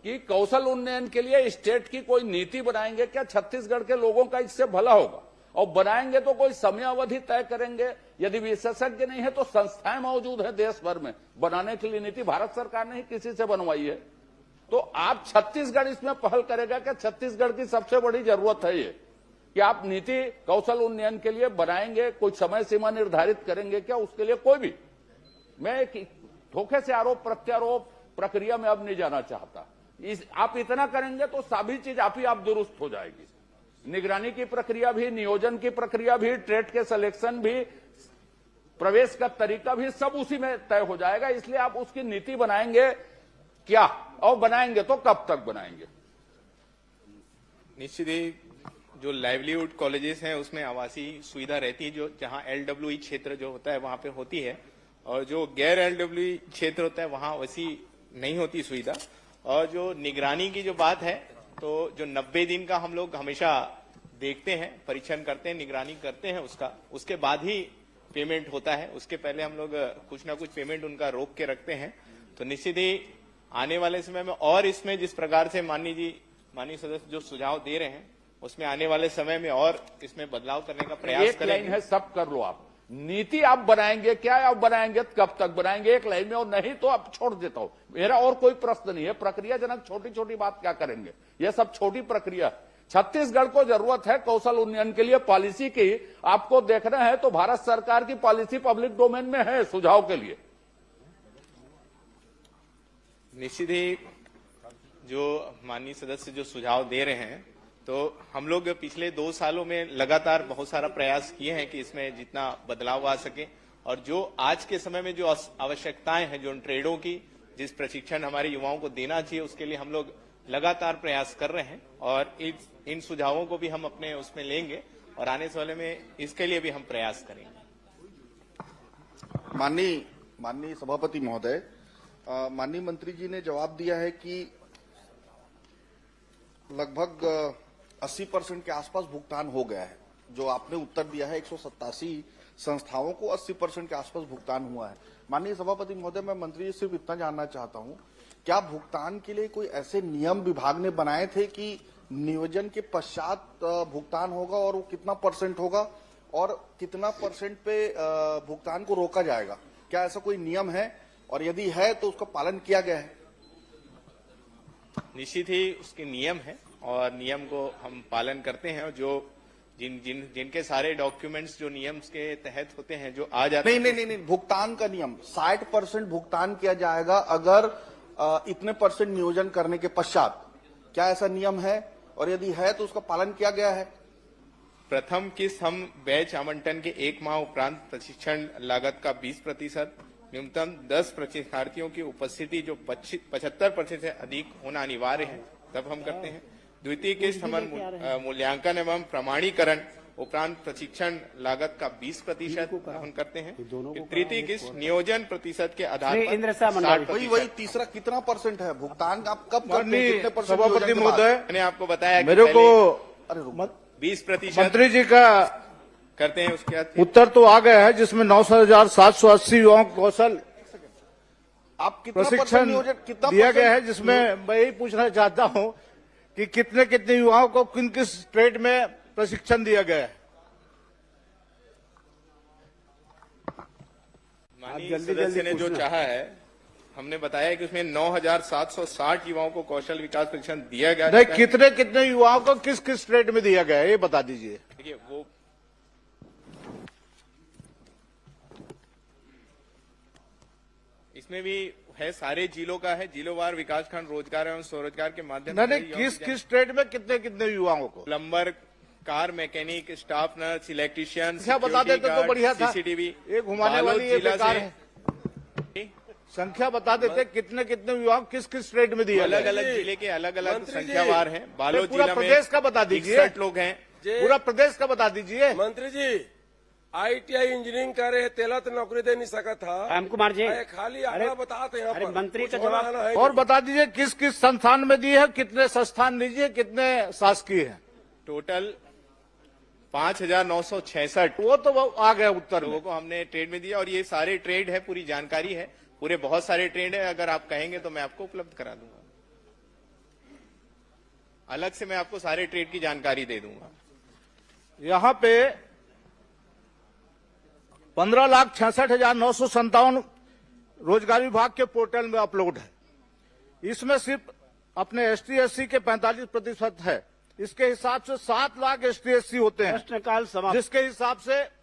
Speaker 8: कि कौशल उन्नयन के लिए स्टेट की कोई नीति बनाएंगे क्या? छत्तीसगढ़ के लोगों का इससे भला होगा, और बनाएंगे तो कोई समय अवधि तय करेंगे। यदि विशेषज्ञ नहीं है तो संस्थाएं मौजूद है देश भर में बनाने के लिए नीति। भारत सरकार ने ही किसी से बनवाई है। तो आप छत्तीसगढ़ इसमें पहल करेगा क्या? छत्तीसगढ़ की सबसे बड़ी जरूरत है ये कि आप नीति कौशल उन्नयन के लिए बनाएंगे, कोई समय सीमा निर्धारित करेंगे क्या? उसके लिए कोई भी, मैं धोखे से आरोप प्रत्यारोप प्रक्रिया में अब नहीं जाना चाहता। आप इतना करेंगे तो सभी चीज आप ही आप दुरुस्त हो जाएगी। निगरानी की प्रक्रिया भी, नियोजन की प्रक्रिया भी, ट्रेड के सिलेक्शन भी, प्रवेश का तरीका भी, सब उसी में तय हो जाएगा। इसलिए आप उसकी नीति बनाएंगे क्या, और बनाएंगे तो कब तक बनाएंगे?
Speaker 14: निश्चित ही जो लाइवलीहुड कॉलेजेस हैं उसमें आवासीय सुविधा रहती है, जो जहां LWE क्षेत्र जो होता है वहां पे होती है, और जो गैर एलडब्ल्यू क्षेत्र होता है वहां वैसी नहीं होती सुविधा। और जो निगरानी की जो बात है, तो जो 90 दिन का हम लोग हमेशा देखते हैं, परीक्षण करते हैं, निगरानी करते हैं उसके बाद ही पेमेंट होता है। उसके पहले हम लोग कुछ ना कुछ पेमेंट उनका रोक के रखते हैं। तो निश्चित ही आने वाले समय में और इसमें जिस प्रकार से माननीय सदस्य जो सुझाव दे रहे हैं उसमें आने वाले समय में और इसमें बदलाव करने का प्रयास
Speaker 8: एक लाइन
Speaker 14: करेंगे।
Speaker 8: है, सब कर लो आप। नीति आप बनाएंगे क्या, आप बनाएंगे कब तक बनाएंगे एक लाइन में, और नहीं तो आप छोड़ देता हूं। मेरा और कोई प्रश्न नहीं है। प्रक्रियाजनक छोटी छोटी बात क्या करेंगे, यह सब छोटी प्रक्रिया। छत्तीसगढ़ को जरूरत है कौशल उन्नयन के लिए पॉलिसी की। आपको देखना है तो भारत सरकार की पॉलिसी पब्लिक डोमेन में है सुझाव के लिए।
Speaker 14: निश्चित ही जो माननीय सदस्य जो सुझाव दे रहे हैं, तो हम लोग पिछले 2 सालों में लगातार बहुत सारा प्रयास किए हैं कि इसमें जितना बदलाव आ सके। और जो आज के समय में जो आवश्यकताएं हैं, जो ट्रेडों की जिस प्रशिक्षण हमारे युवाओं को देना चाहिए, उसके लिए हम लोग लगातार प्रयास कर रहे हैं। और इन सुझावों को भी हम अपने उसमें लेंगे और आने वाले में इसके लिए भी हम प्रयास करेंगे।
Speaker 7: माननीय सभापति महोदय, माननीय मंत्री जी ने जवाब दिया है कि लगभग 80% के आसपास भुगतान हो गया है। जो आपने उत्तर दिया है 187 संस्थाओं को 80% के आसपास भुगतान हुआ है। माननीय सभापति महोदय, मैं मंत्री जी सिर्फ इतना जानना चाहता हूं, क्या भुगतान के लिए कोई ऐसे नियम विभाग ने बनाए थे कि नियोजन के पश्चात भुगतान होगा और वो कितना % होगा और कितना % पे भुगतान को रोका जाएगा? क्या ऐसा कोई नियम है, और यदि है तो उसका पालन किया गया है?
Speaker 14: निश्चित ही उसके नियम है और नियम को हम पालन करते हैं। और जो जिनके सारे डॉक्यूमेंट्स जो नियम के तहत होते हैं, जो आ जाते हैं।
Speaker 7: नहीं, भुगतान का नियम 60% भुगतान किया जाएगा अगर इतने % नियोजन करने के पश्चात। क्या ऐसा नियम है, और यदि है तो उसका पालन किया गया है?
Speaker 14: प्रथम किस्त हम बैच आवंटन के 1 माह उपरांत प्रशिक्षण लागत का 20%, न्यूनतम 10 प्रशिक्षणार्थियों की उपस्थिति जो 75% से अधिक होना अनिवार्य है, तब हम करते हैं। द्वितीय किस्त हमारे मूल्यांकन एवं प्रमाणीकरण उपरांत प्रशिक्षण लागत का 20% हम करते हैं। तृतीय किस्त नियोजन प्रतिशत के आधार पर 60%।
Speaker 7: वही तीसरा कितना % है भुगतान? आप कब करते हैं, कितने %
Speaker 11: सभापति महोदय,
Speaker 14: मैंने आपको बताया कि
Speaker 11: मेरे को
Speaker 14: 20%
Speaker 11: मंत्री जी का
Speaker 14: करते हैं। उसके बाद
Speaker 11: उत्तर तो आ गया है जिसमें 9,780 युवाओं को कौशल
Speaker 7: आप कितना
Speaker 11: प्रशिक्षण दिया गया है, जिसमें मैं यही पूछना चाहता हूं कि कितने युवाओं को किस ट्रेड में प्रशिक्षण दिया गया है?
Speaker 14: माननीय सदस्य ने जो चाहा है, हमने बताया कि उसमें 9,760 युवाओं को कौशल विकास प्रशिक्षण दिया गया।
Speaker 11: नहीं, कितने युवाओं को किस ट्रेड में दिया गया है, ये बता दीजिए।
Speaker 14: देखिए, वो इसमें भी है, सारे जिलों का है, जिलोवार विकासखंड रोजगार एवं स्वरोजगार के माध्यम से।
Speaker 11: नहीं, किस ट्रेड में कितने युवाओं को?
Speaker 14: Plumber, car mechanic, staff nurse, electrician.
Speaker 11: संख्या बता देते तो बढ़िया था।
Speaker 14: सीसीटीवी
Speaker 11: एक घुमाने वाली ये बेकार है। संख्या बता देते कितने युवाओं किस ट्रेड में दिया?
Speaker 14: अलग अलग जिले के अलग अलग संख्यावार हैं। बालोद
Speaker 11: पूरा
Speaker 14: जिला में
Speaker 11: प्रदेश का बता दीजिए।
Speaker 14: 61 लोग हैं।
Speaker 11: पूरा प्रदेश का बता दीजिए।
Speaker 15: मंत्री जी, ITI इंजीनियरिंग करे तेला तो नौकरी दे नहीं सका था।
Speaker 2: राम कुमार जी,
Speaker 15: खाली आंकड़ा बताते हैं।
Speaker 2: अरे मंत्री का जवाब
Speaker 11: और बता दीजिए किस संस्थान में दिए है, कितने संस्थान दीजिए, कितने शासकीय है?
Speaker 14: टोटल 5,966
Speaker 11: वो तो आ गया उत्तर
Speaker 14: लोगों को हमने ट्रेड में दिया। और ये सारे ट्रेड है, पूरी जानकारी है, पूरे बहुत सारे ट्रेड है। अगर आप कहेंगे तो मैं आपको उपलब्ध करा दूंगा, अलग से मैं आपको सारे ट्रेड की जानकारी दे दूंगा।
Speaker 11: यहाँ पे 15,66,957 रोजगार विभाग के पोर्टल में अपलोड है। इसमें सिर्फ अपने ST/SC के 45% है। इसके हिसाब से 7 लाख ST/SC होते हैं,
Speaker 2: प्रश्नकाल समाप्त।
Speaker 11: जिसके हिसाब से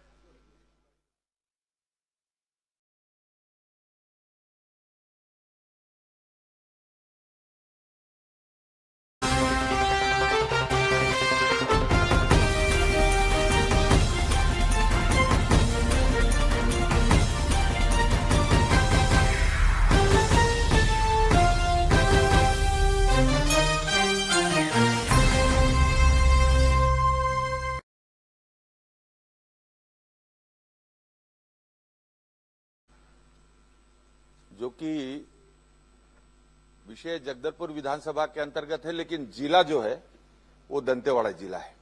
Speaker 1: चूंकि विषय जगदलपुर विधानसभा के अंतर्गत है, लेकिन जिला जो है वो दंतेवाड़ा जिला है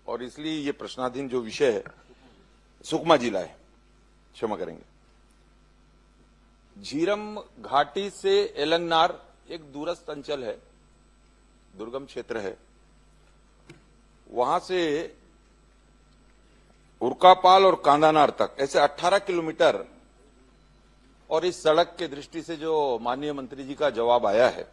Speaker 1: और इसलिए ये प्रश्नाधीन जो विषय है सुकमा जिला है, क्षमा करेंगे। झीरम घाटी से एलंगनार एक दूरस्थ अंचल है, दुर्गम क्षेत्र है। वहां से उरकापाल और कांदानार तक ऐसे 18 किलोमीटर, और इस सड़क के दृष्टि से जो माननीय मंत्री जी का जवाब आया है,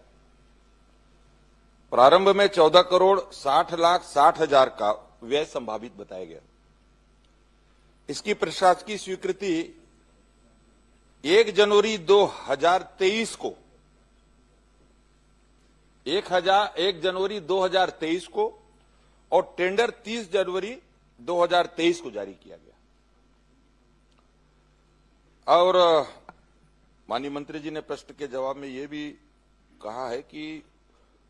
Speaker 1: प्रारंभ में 14,60,60,000 का व्यय संभावित बताया गया। इसकी प्रशासकीय स्वीकृति 1 जनवरी 2023 को 1 जनवरी 2023 को और टेंडर 30 जनवरी 2023 को जारी किया गया। और माननीय मंत्री जी ने प्रश्न के जवाब में यह भी कहा है कि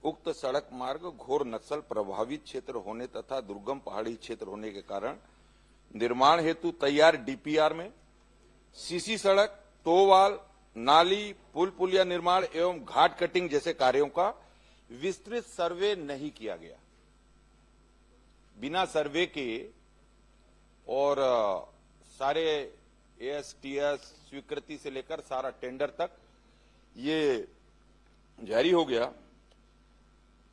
Speaker 1: उक्त सड़क मार्ग घोर नक्सल प्रभावित क्षेत्र होने तथा दुर्गम पहाड़ी क्षेत्र होने के कारण निर्माण हेतु तैयार डीपीआर में सीसी सड़क, टोवाल, नाली, पुल पुलिया निर्माण एवं घाट कटिंग जैसे कार्यों का विस्तृत सर्वे नहीं किया गया। बिना सर्वे के और सारे एएसटीएस स्वीकृति से लेकर सारा टेंडर तक ये जारी हो गया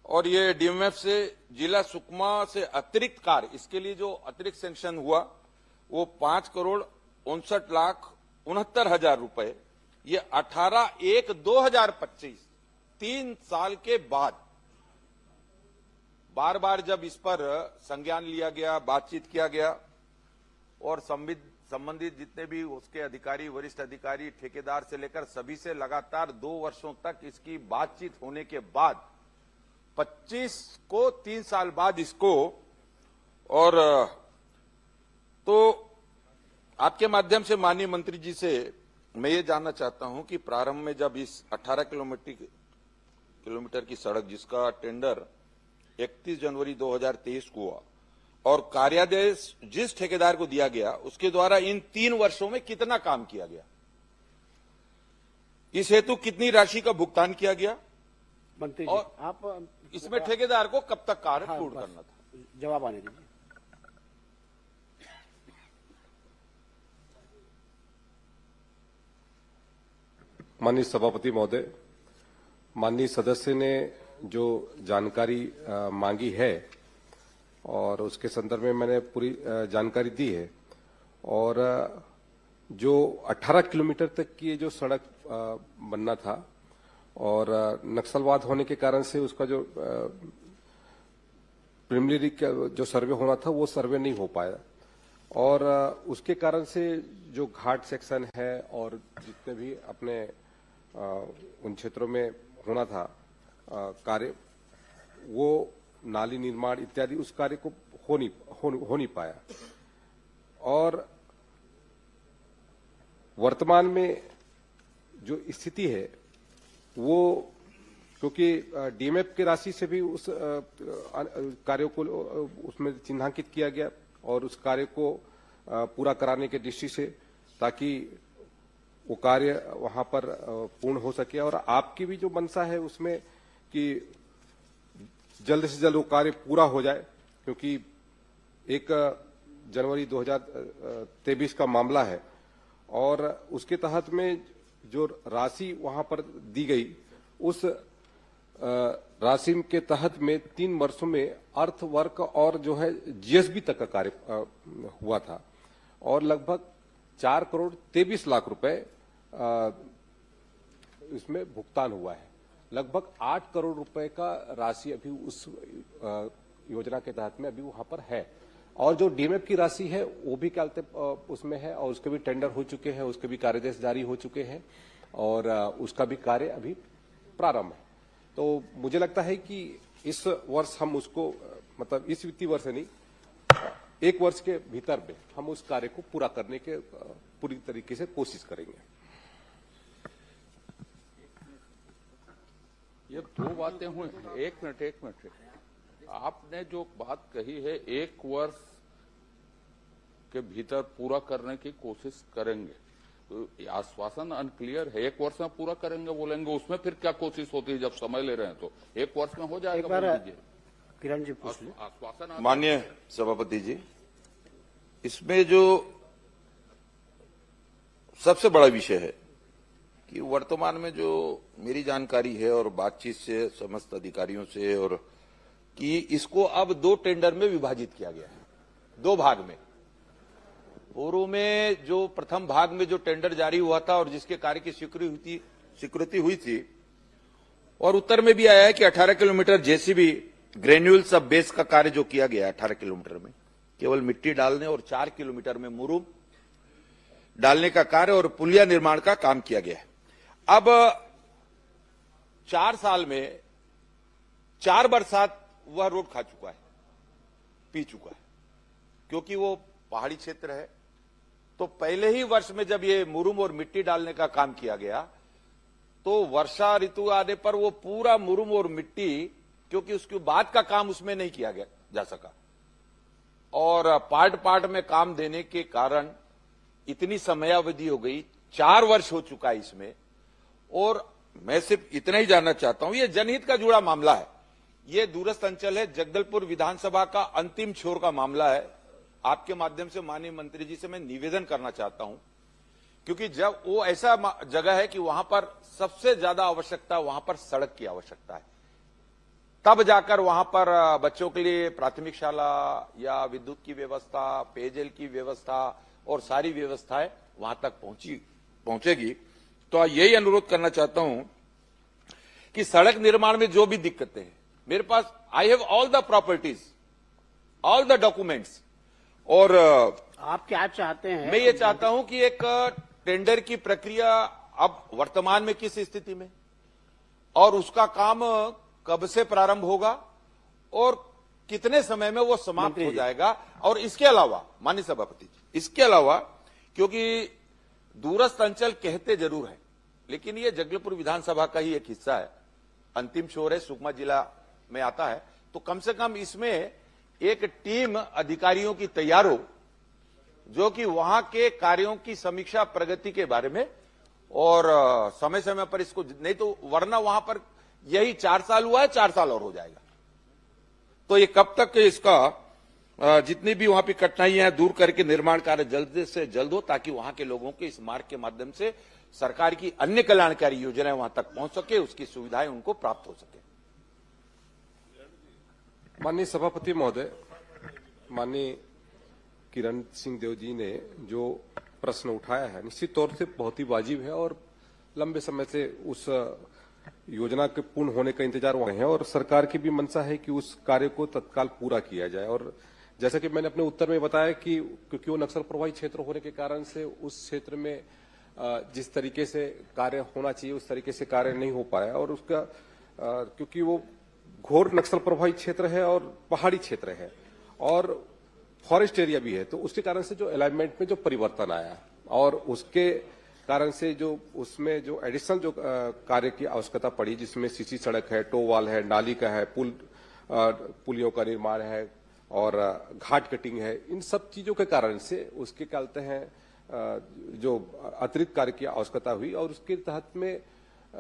Speaker 1: और ये डीएमएफ से जिला सुकमा से अतिरिक्त कार्य, इसके लिए जो अतिरिक्त सैंक्शन हुआ वो 5,59,69,000 रुपए, ये 18/1/2025 3 साल के बाद बार बार जब इस पर संज्ञान लिया गया, बातचीत किया गया और संबंधित जितने भी उसके अधिकारी, वरिष्ठ अधिकारी, ठेकेदार से लेकर सभी से लगातार 2 वर्षों तक इसकी बातचीत होने के बाद 25 को 3 साल बाद इसको, और तो आपके माध्यम से माननीय मंत्री जी से मैं ये जानना चाहता हूं कि प्रारंभ में जब इस 18 किलोमीटर की सड़क जिसका टेंडर 31 जनवरी 2023 को हुआ और कार्यादेश जिस ठेकेदार को दिया गया उसके द्वारा इन 3 वर्षों में कितना काम किया गया, इस हेतु कितनी राशि का भुगतान किया गया
Speaker 2: मंत्री जी,
Speaker 1: और
Speaker 2: आप
Speaker 1: इसमें ठेकेदार को कब तक कार्य पूर्ण करना था?
Speaker 2: जवाब आने दीजिए।
Speaker 3: माननीय सभापति महोदय, माननीय सदस्य ने जो जानकारी मांगी है और उसके संदर्भ में मैंने पूरी जानकारी दी है। और जो 18 किलोमीटर तक की जो सड़क बनना था और नक्सलवाद होने के कारण से उसका जो प्रिलिमिनरी जो सर्वे होना था वो सर्वे नहीं हो पाया और उसके कारण से जो घाट सेक्शन है और जितने भी अपने उन क्षेत्रों में होना था कार्य, वो नाली निर्माण इत्यादि उस कार्य को हो नहीं पाया। और वर्तमान में जो स्थिति है वो, क्योंकि डीएमएफ की राशि से भी उस कार्यों को उसमें चिन्हांकित किया गया और उस कार्य को पूरा कराने के दृष्टि से, ताकि वो कार्य वहां पर पूर्ण हो सके। और आपकी भी जो मंशा है उसमें कि जल्द से जल्द वो कार्य पूरा हो जाए, क्योंकि 1 जनवरी 2023 का मामला है और उसके तहत में जो राशि वहां पर दी गई उस राशि के तहत में 3 वर्षों में अर्थ वर्क और जो है जीएसबी तक का कार्य हुआ था और लगभग 4,23,00,000 रुपए इसमें भुगतान हुआ है। लगभग 8 करोड़ रुपए का राशि अभी उस योजना के तहत में अभी वहां पर है और जो डीएमएफ की राशि है वो भी क्या उसमें है और उसके भी टेंडर हो चुके हैं, उसके भी कार्यदेश जारी हो चुके हैं और उसका भी कार्य अभी प्रारंभ है। तो मुझे लगता है कि इस वर्ष हम उसको, मतलब इस वित्तीय वर्ष नहीं, 1 वर्ष के भीतर में हम उस कार्य को पूरा करने के पूरी तरीके से कोशिश करेंगे।
Speaker 8: ये 2 बातें हुई। एक मिनट। आपने जो बात कही है 1 वर्ष के भीतर पूरा करने की कोशिश करेंगे, आश्वासन अनक्लियर है। 1 वर्ष में पूरा करेंगे बोलेंगे, उसमें फिर क्या कोशिश होती है? जब समय ले रहे हैं तो 1 वर्ष में हो जाएगा। बोल दीजिए
Speaker 2: किरण जी पूछ लीजिए।
Speaker 8: आश्वासन।
Speaker 1: माननीय सभापति जी, इसमें जो सबसे बड़ा विषय है कि वर्तमान में जो मेरी जानकारी है और बातचीत से समस्त अधिकारियों से, और कि इसको अब 2 टेंडर में विभाजित किया गया है, 2 भाग में। पूर्व में जो प्रथम भाग में जो टेंडर जारी हुआ था और जिसके कार्य की स्वीकृति हुई थी, और उत्तर में भी आया है कि 18 किलोमीटर जेसीबी ग्रेन्यूल सब बेस का कार्य जो किया गया 18 किलोमीटर में केवल मिट्टी डालने और 4 किलोमीटर में मुरुम डालने का कार्य और पुलिया निर्माण का काम किया गया है। अब 4 साल में 4 बरसात वह रोड खा चुका है, पी चुका है, क्योंकि वो पहाड़ी क्षेत्र है। तो पहले ही वर्ष में जब ये मुरुम और मिट्टी डालने का काम किया गया तो वर्षा ऋतु आने पर वो पूरा मुरुम और मिट्टी, क्योंकि उसके बाद का काम उसमें नहीं किया गया जा सका, और पार्ट पार्ट में काम देने के कारण इतनी समयावधि हो गई, 4 वर्ष हो चुका है इसमें। और मैं सिर्फ इतना ही जानना चाहता हूं, ये जनहित का जुड़ा मामला है, ये दूरस्थ अंचल है, जगदलपुर विधानसभा का अंतिम छोर का मामला है। आपके माध्यम से माननीय मंत्री जी से मैं निवेदन करना चाहता हूं, क्योंकि जब वो ऐसा जगह है कि वहां पर सबसे ज्यादा आवश्यकता, वहां पर सड़क की आवश्यकता है, तब जाकर वहां पर बच्चों के लिए प्राथमिक शाला या विद्युत की व्यवस्था, पेयजल की व्यवस्था और सारी व्यवस्थाएं वहां तक पहुंचेगी। तो यही अनुरोध करना चाहता हूं कि सड़क निर्माण में जो भी दिक्कतें हैं, मेरे पास I have all the properties, all the documents, और
Speaker 2: आप क्या चाहते हैं?
Speaker 1: मैं ये चाहता हूं कि एक टेंडर की प्रक्रिया अब वर्तमान में किस स्थिति में, और उसका काम कब से प्रारंभ होगा और कितने समय में वो समाप्त हो जाएगा। और इसके अलावा माननीय सभापति जी, इसके अलावा, क्योंकि दूरस्थ अंचल कहते जरूर है, लेकिन ये जगदलपुर विधानसभा का ही एक हिस्सा है, अंतिम छोर है, सुकमा जिला में आता है, तो कम से कम इसमें एक टीम अधिकारियों की तैयार हो, जो कि वहां के कार्यों की समीक्षा प्रगति के बारे में, और समय समय पर इसको, नहीं तो वरना वहां पर यही 4 साल हुआ है, 4 साल और हो जाएगा। तो ये कब तक इसका जितनी भी वहां पे कठिनाइयां हैं दूर करके निर्माण कार्य जल्द से जल्द हो, ताकि वहां के लोगों के इस मार्ग के माध्यम से सरकार की अन्य कल्याणकारी योजनाएं वहां तक पहुंच सके, उसकी सुविधाएं उनको प्राप्त हो सके।
Speaker 3: माननीय सभापति महोदय, माननीय किरण सिंह देव जी ने जो प्रश्न उठाया है निश्चित तौर से बहुत ही वाजिब है, और लंबे समय से उस योजना के पूर्ण होने का इंतजार हुआ है, और सरकार की भी मंशा है कि उस कार्य को तत्काल पूरा किया जाए। और जैसा कि मैंने अपने उत्तर में बताया कि क्योंकि वो नक्सल प्रभावित क्षेत्र होने के कारण से उस क्षेत्र में जिस तरीके से कार्य होना चाहिए उस तरीके से कार्य नहीं हो पाया, और उसका क्योंकि वो घोर नक्सल प्रभावित क्षेत्र है और पहाड़ी क्षेत्र है और फॉरेस्ट एरिया भी है, तो उसके कारण से जो अलाइनमेंट में जो परिवर्तन आया और उसके कारण से जो उसमें जो एडिशनल जो कार्य की आवश्यकता पड़ी, जिसमें सीसी सड़क है, टो वाल है, नाली का है, पुलियों का निर्माण है और घाट कटिंग है, इन सब चीजों के कारण से उसके क्या कहते हैं जो अतिरिक्त कार्य की आवश्यकता हुई, और उसके तहत में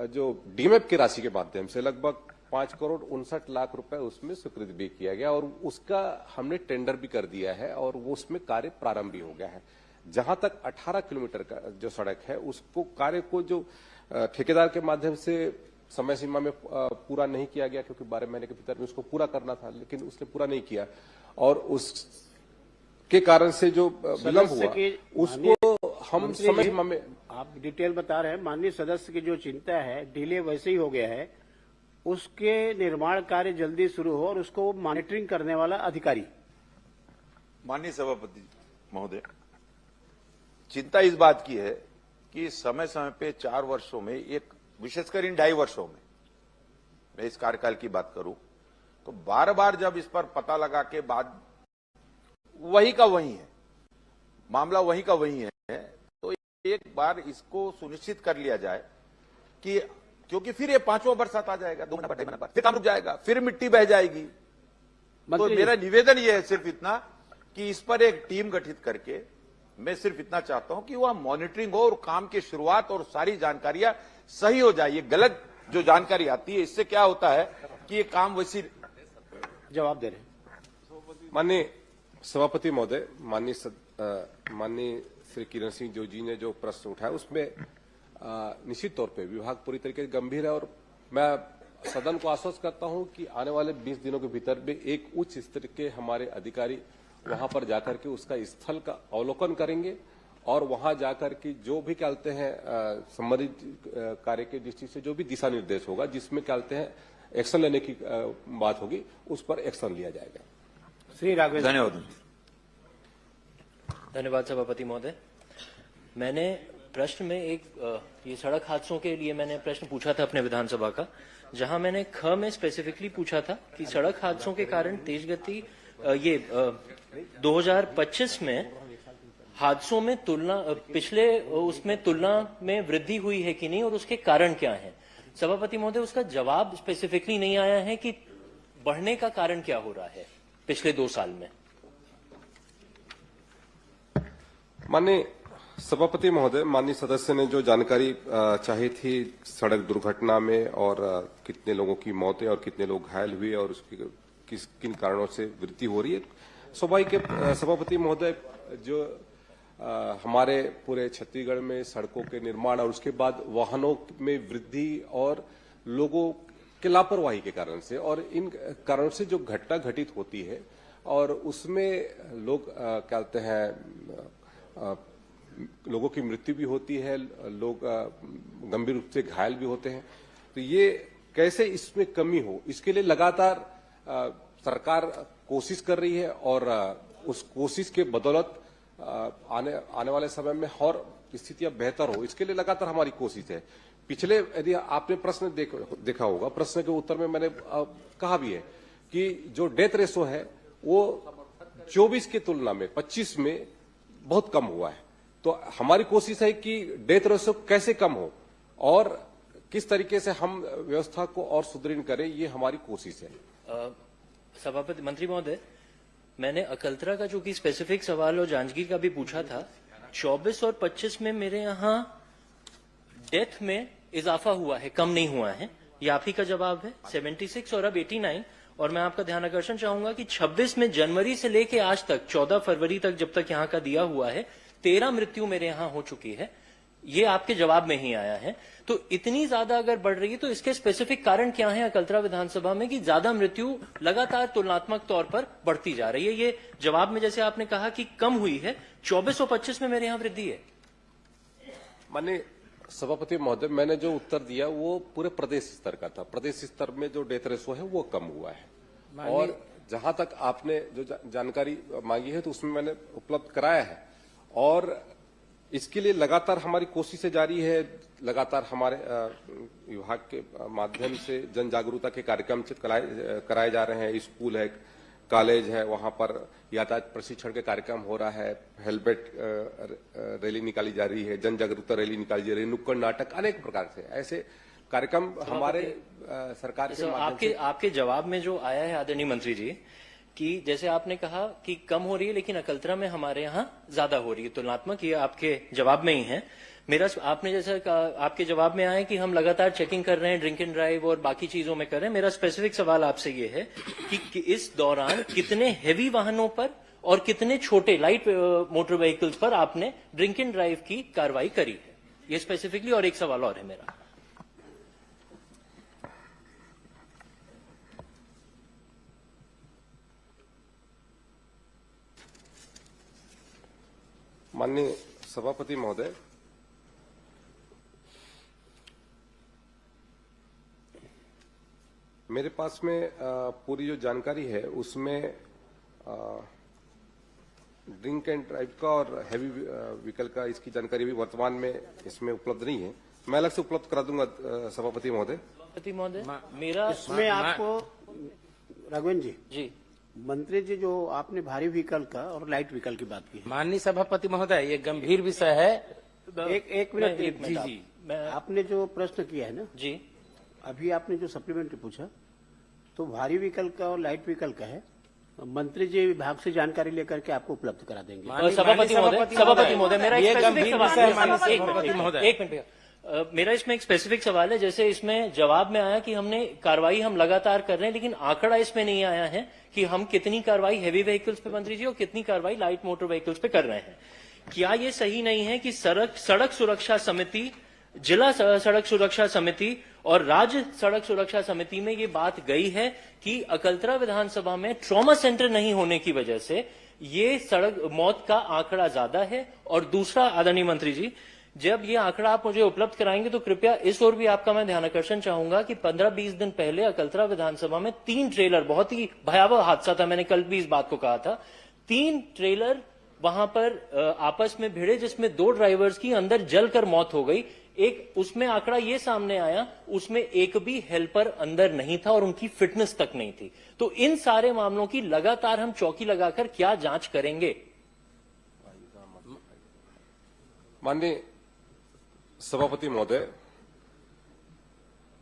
Speaker 3: जो डीमेप की राशि के माध्यम से लगभग 5 करोड़ 59 लाख रुपए उसमें स्वीकृत भी किया गया, और उसका हमने टेंडर भी कर दिया है और वो उसमें कार्य प्रारंभ भी हो गया है। जहां तक 18 किलोमीटर का जो सड़क है उसको कार्य को जो ठेकेदार के माध्यम से समय सीमा में पूरा नहीं किया गया, क्योंकि 12 महीने के भीतर में उसको पूरा करना था, लेकिन उसने पूरा नहीं किया, और उसके कारण से जो विलंब हुआ उसको हम समय सीमा में।
Speaker 2: आप डिटेल बता रहे हैं, माननीय सदस्य की जो चिंता है, डिले वैसे ही हो गया है, उसके निर्माण कार्य जल्दी शुरू हो और उसको मॉनिटरिंग करने वाला अधिकारी।
Speaker 1: माननीय सभापति महोदय, चिंता इस बात की है कि समय समय पे 4 वर्षों में, एक विशेषकर इन 2.5 वर्षों में, मैं इस कार्यकाल की बात करूं तो बार बार जब इस पर पता लगा के बाद वही का वही है, मामला वही का वही है, तो एक बार इसको सुनिश्चित कर लिया जाए कि, क्योंकि फिर ये 5वां बरसात आ जाएगा, 2 महीना बाद फिर काम रुक जाएगा, फिर मिट्टी बह जाएगी। तो मेरा निवेदन ये है सिर्फ इतना कि इस पर एक टीम गठित करके मैं सिर्फ इतना चाहता हूं कि वह मॉनिटरिंग हो और काम की शुरुआत और सारी जानकारियां सही हो जाए। ये गलत जो जानकारी आती है, इससे क्या होता है कि ये काम वैसी।
Speaker 2: जवाब दे रहे हैं
Speaker 3: माननीय सभापति महोदय, माननीय श्री किरण सिंह जो जी ने जो प्रश्न उठाया उसमें निश्चित तौर पे विभाग पूरी तरीके से गंभीर है और मैं सदन को आश्वस्त करता हूं कि आने वाले 20 दिनों के भीतर में एक उच्च स्तर के हमारे अधिकारी वहां पर जाकर के उसका स्थल का अवलोकन करेंगे और वहां जाकर के जो भी कहते हैं संबंधित कार्य के दृष्टि से जो भी दिशा निर्देश होगा, जिसमें कहते हैं एक्शन लेने की बात होगी, उस पर एक्शन लिया जाएगा।
Speaker 2: श्री राघवेंद्र।
Speaker 1: धन्यवाद।
Speaker 5: धन्यवाद सभापति महोदय। मैंने प्रश्न में ये सड़क हादसों के लिए मैंने प्रश्न पूछा था अपने विधानसभा का, जहां मैंने ख में स्पेसिफिकली पूछा था कि सड़क हादसों के कारण तेज गति 2025 में हादसों में पिछले उसमें तुलना में वृद्धि हुई है कि नहीं और उसके कारण क्या है। सभापति महोदय, उसका जवाब स्पेसिफिकली नहीं आया है कि बढ़ने का कारण क्या हो रहा है पिछले 2 साल में।
Speaker 3: माननीय सभापति महोदय, माननीय सदस्य ने जो जानकारी चाही थी सड़क दुर्घटना में और कितने लोगों की मौतें और कितने लोग घायल हुए और उसकी किन कारणों से वृद्धि हो रही है, स्वाभाविक सभापति महोदय जो हमारे पूरे छत्तीसगढ़ में सड़कों के निर्माण और उसके बाद वाहनों में वृद्धि और लोगों के लापरवाही के कारण से और इन कारणों से जो घटना घटित होती है और उसमें लोग कहते हैं लोगों की मृत्यु भी होती है, लोग गंभीर रूप से घायल भी होते हैं। तो ये कैसे इसमें कमी हो, इसके लिए लगातार सरकार कोशिश कर रही है और उस कोशिश के बदौलत आने वाले समय में और स्थितियां बेहतर हो, इसके लिए लगातार हमारी कोशिश है। पिछले यदि आपने प्रश्न देखा होगा, प्रश्न के उत्तर में मैंने कहा भी है कि जो डेथ रेशो है वो 24 की तुलना में 25 में बहुत कम हुआ है। तो हमारी कोशिश है कि डेथ रेशो कैसे कम हो और किस तरीके से हम व्यवस्था को और सुदृढ़ करें, ये हमारी कोशिश है।
Speaker 5: सभापति मंत्री महोदय, मैंने अकलतरा का जो कि स्पेसिफिक सवाल और जांजगीर का भी पूछा था, 24 और 25 में मेरे यहाँ डेथ में इजाफा हुआ है, कम नहीं हुआ है। ये आप ही का जवाब है। 76 और अब 89। और मैं आपका ध्यान आकर्षण चाहूंगा कि 26 में जनवरी से लेके आज तक 14 फरवरी तक जब तक यहाँ का दिया हुआ है 13 मृत्यु मेरे यहाँ हो चुकी है। ये आपके जवाब में ही आया है। तो इतनी ज्यादा अगर बढ़ रही है तो इसके स्पेसिफिक कारण क्या है अकलतरा विधानसभा में कि ज्यादा मृत्यु लगातार तुलनात्मक तौर पर बढ़ती जा रही है। ये जवाब में जैसे आपने कहा कि कम हुई है, 24 और 25 में मेरे यहाँ वृद्धि है।
Speaker 3: माननीय सभापति महोदय, मैंने जो उत्तर दिया वो पूरे प्रदेश स्तर का था। प्रदेश स्तर में जो डेथ रेशो है वो कम हुआ है और जहां तक आपने जो जानकारी मांगी है तो उसमें मैंने उपलब्ध कराया है और इसके लिए लगातार हमारी कोशिशें जारी है। लगातार हमारे विभाग के माध्यम से जन जागरूकता के कार्यक्रम कराए जा रहे हैं। स्कूल है, कॉलेज है, वहां पर यातायात प्रशिक्षण के कार्यक्रम हो रहा है, हेलमेट रैली निकाली जा रही है, जन जागरूकता रैली निकाली जा रही है, नुक्कड़ नाटक, अनेक प्रकार से ऐसे कार्यक्रम हमारे सरकार के माध्यम से।
Speaker 5: आपके जवाब में जो आया है आदरणीय मंत्री जी कि जैसे आपने कहा कि कम हो रही है लेकिन अकलतरा में हमारे यहाँ ज्यादा हो रही है तुलनात्मक, ये आपके जवाब में ही है। मेरा आपने जैसा कहा, आपके जवाब में आया कि हम लगातार चेकिंग कर रहे हैं, ड्रिंक एंड ड्राइव और बाकी चीजों में कर रहे हैं। मेरा स्पेसिफिक सवाल आपसे ये है कि इस दौरान कितने हेवी वाहनों पर और कितने छोटे लाइट मोटर व्हीकल्स पर आपने ड्रिंक एंड ड्राइव की कार्रवाई करी है, ये स्पेसिफिकली। और एक सवाल और है मेरा।
Speaker 3: माननीय सभापति महोदय, मेरे पास में पूरी जो जानकारी है उसमें ड्रिंक एंड ड्राइव का और हैवी व्हीकल का इसकी जानकारी भी वर्तमान में इसमें उपलब्ध नहीं है। मैं अलग से उपलब्ध करा दूंगा सभापति महोदय।
Speaker 5: सभापति महोदय, मेरा
Speaker 2: इसमें आपको राघवेंद्र
Speaker 5: जी
Speaker 2: मंत्री जी जो आपने भारी व्हीकल का और लाइट व्हीकल की बात की है,
Speaker 16: माननीय सभापति महोदय, ये गंभीर विषय है।
Speaker 2: एक मिनट
Speaker 5: जी,
Speaker 2: आपने जो प्रश्न किया है ना
Speaker 5: जी,
Speaker 2: अभी आपने जो सप्लीमेंट्री पूछा तो भारी व्हीकल का और लाइट व्हीकल का है मंत्री जी विभाग से जानकारी लेकर के आपको उपलब्ध करा देंगे।
Speaker 5: सभापति महोदय मेरा
Speaker 16: ये
Speaker 5: एक
Speaker 16: गंभीर
Speaker 5: स्पेसिफिक
Speaker 16: विषय है,
Speaker 5: सवाल
Speaker 16: माननीय
Speaker 5: है।
Speaker 16: सभापति महोदय।
Speaker 5: एक मिनट भैया। मेरा इसमें एक स्पेसिफिक सवाल है। जैसे इसमें जवाब में आया कि हमने कार्रवाई हम लगातार कर रहे हैं, लेकिन आंकड़ा इसमें नहीं आया है कि हम कितनी कार्रवाई हैवी व्हीकल्स पे मंत्री जी और कितनी कार्रवाई लाइट मोटर व्हीकल्स पे कर रहे हैं। क्या ये सही नहीं है कि सड़क सुरक्षा समिति, जिला सड़क सुरक्षा समिति और राज्य सड़क सुरक्षा समिति में ये बात गई है कि अकलतरा विधानसभा में ट्रॉमा सेंटर नहीं होने की वजह से ये सड़क मौत का आंकड़ा ज्यादा है? और दूसरा, आदरणीय मंत्री जी, जब ये आंकड़ा आप मुझे उपलब्ध कराएंगे तो कृपया इस ओर भी आपका मैं ध्यान आकर्षण चाहूंगा कि 15-20 दिन पहले अकलतरा विधानसभा में 3 ट्रेलर, बहुत ही भयावह हादसा था, मैंने कल भी इस बात को कहा था, 3 ट्रेलर वहां पर आपस में भिड़े जिसमें 2 ड्राइवर्स की अंदर जलकर मौत हो गई। एक उसमें आंकड़ा ये सामने आया, उसमें एक भी हेल्पर अंदर नहीं था और उनकी फिटनेस तक नहीं थी। तो इन सारे मामलों की लगातार हम चौकी लगाकर क्या जांच करेंगे?
Speaker 3: माननीय सभापति महोदय,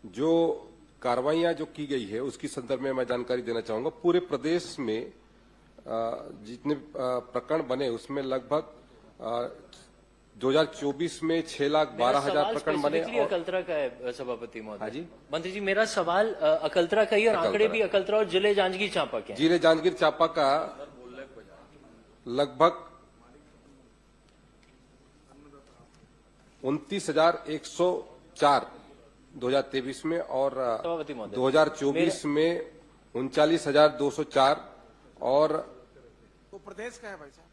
Speaker 3: जो कार्रवाइयां जो की गई है उसकी संदर्भ में मैं जानकारी देना चाहूंगा। पूरे प्रदेश में जितने प्रकरण बने उसमें लगभग 2024 में 6,12,000 प्रकरण बने।
Speaker 5: अकलतरा का है सभापति महोदय।
Speaker 3: हाँ जी,
Speaker 5: मंत्री जी, मेरा सवाल अकलतरा का ही और आंकड़े भी अकलतरा और जिले जांजगीर चांपा के।
Speaker 3: जिले जांजगीर चांपा का लगभग 29,104 2023 में और 2024 में 39,204 और
Speaker 15: प्रदेश का है भाई साहब।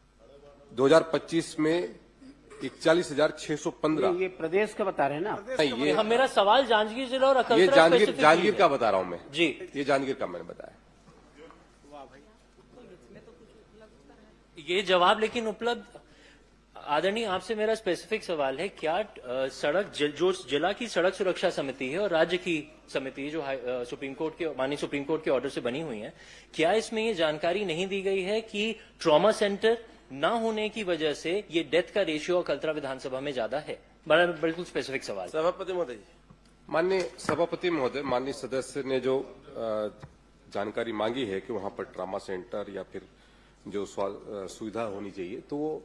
Speaker 3: 2025 में 41,615।
Speaker 2: ये प्रदेश का बता रहे हैं ना?
Speaker 3: नहीं, ये
Speaker 5: मेरा सवाल जांजगीर जिला और
Speaker 3: ये
Speaker 5: अकलतरा
Speaker 3: जांजगीर का बता रहा हूं मैं
Speaker 5: जी।
Speaker 3: ये जांजगीर का मैंने बताया।
Speaker 5: ये जवाब लेकिन उपलब्ध, आदरणीय आपसे मेरा स्पेसिफिक सवाल है, क्या जो जिला की सड़क सुरक्षा समिति है और राज्य की समिति जो सुप्रीम कोर्ट के, माननीय सुप्रीम कोर्ट के ऑर्डर से बनी हुई है, क्या इसमें ये जानकारी नहीं दी गई है कि ट्रॉमा सेंटर ना होने की वजह से ये डेथ का रेशियो अकलतरा विधानसभा में ज्यादा है? बड़ा बिल्कुल स्पेसिफिक सवाल।
Speaker 15: सभापति महोदय जी।
Speaker 3: माननीय सभापति महोदय, माननीय सदस्य ने जो जानकारी मांगी है कि वहां पर ट्रॉमा सेंटर या फिर जो सुविधा होनी चाहिए, तो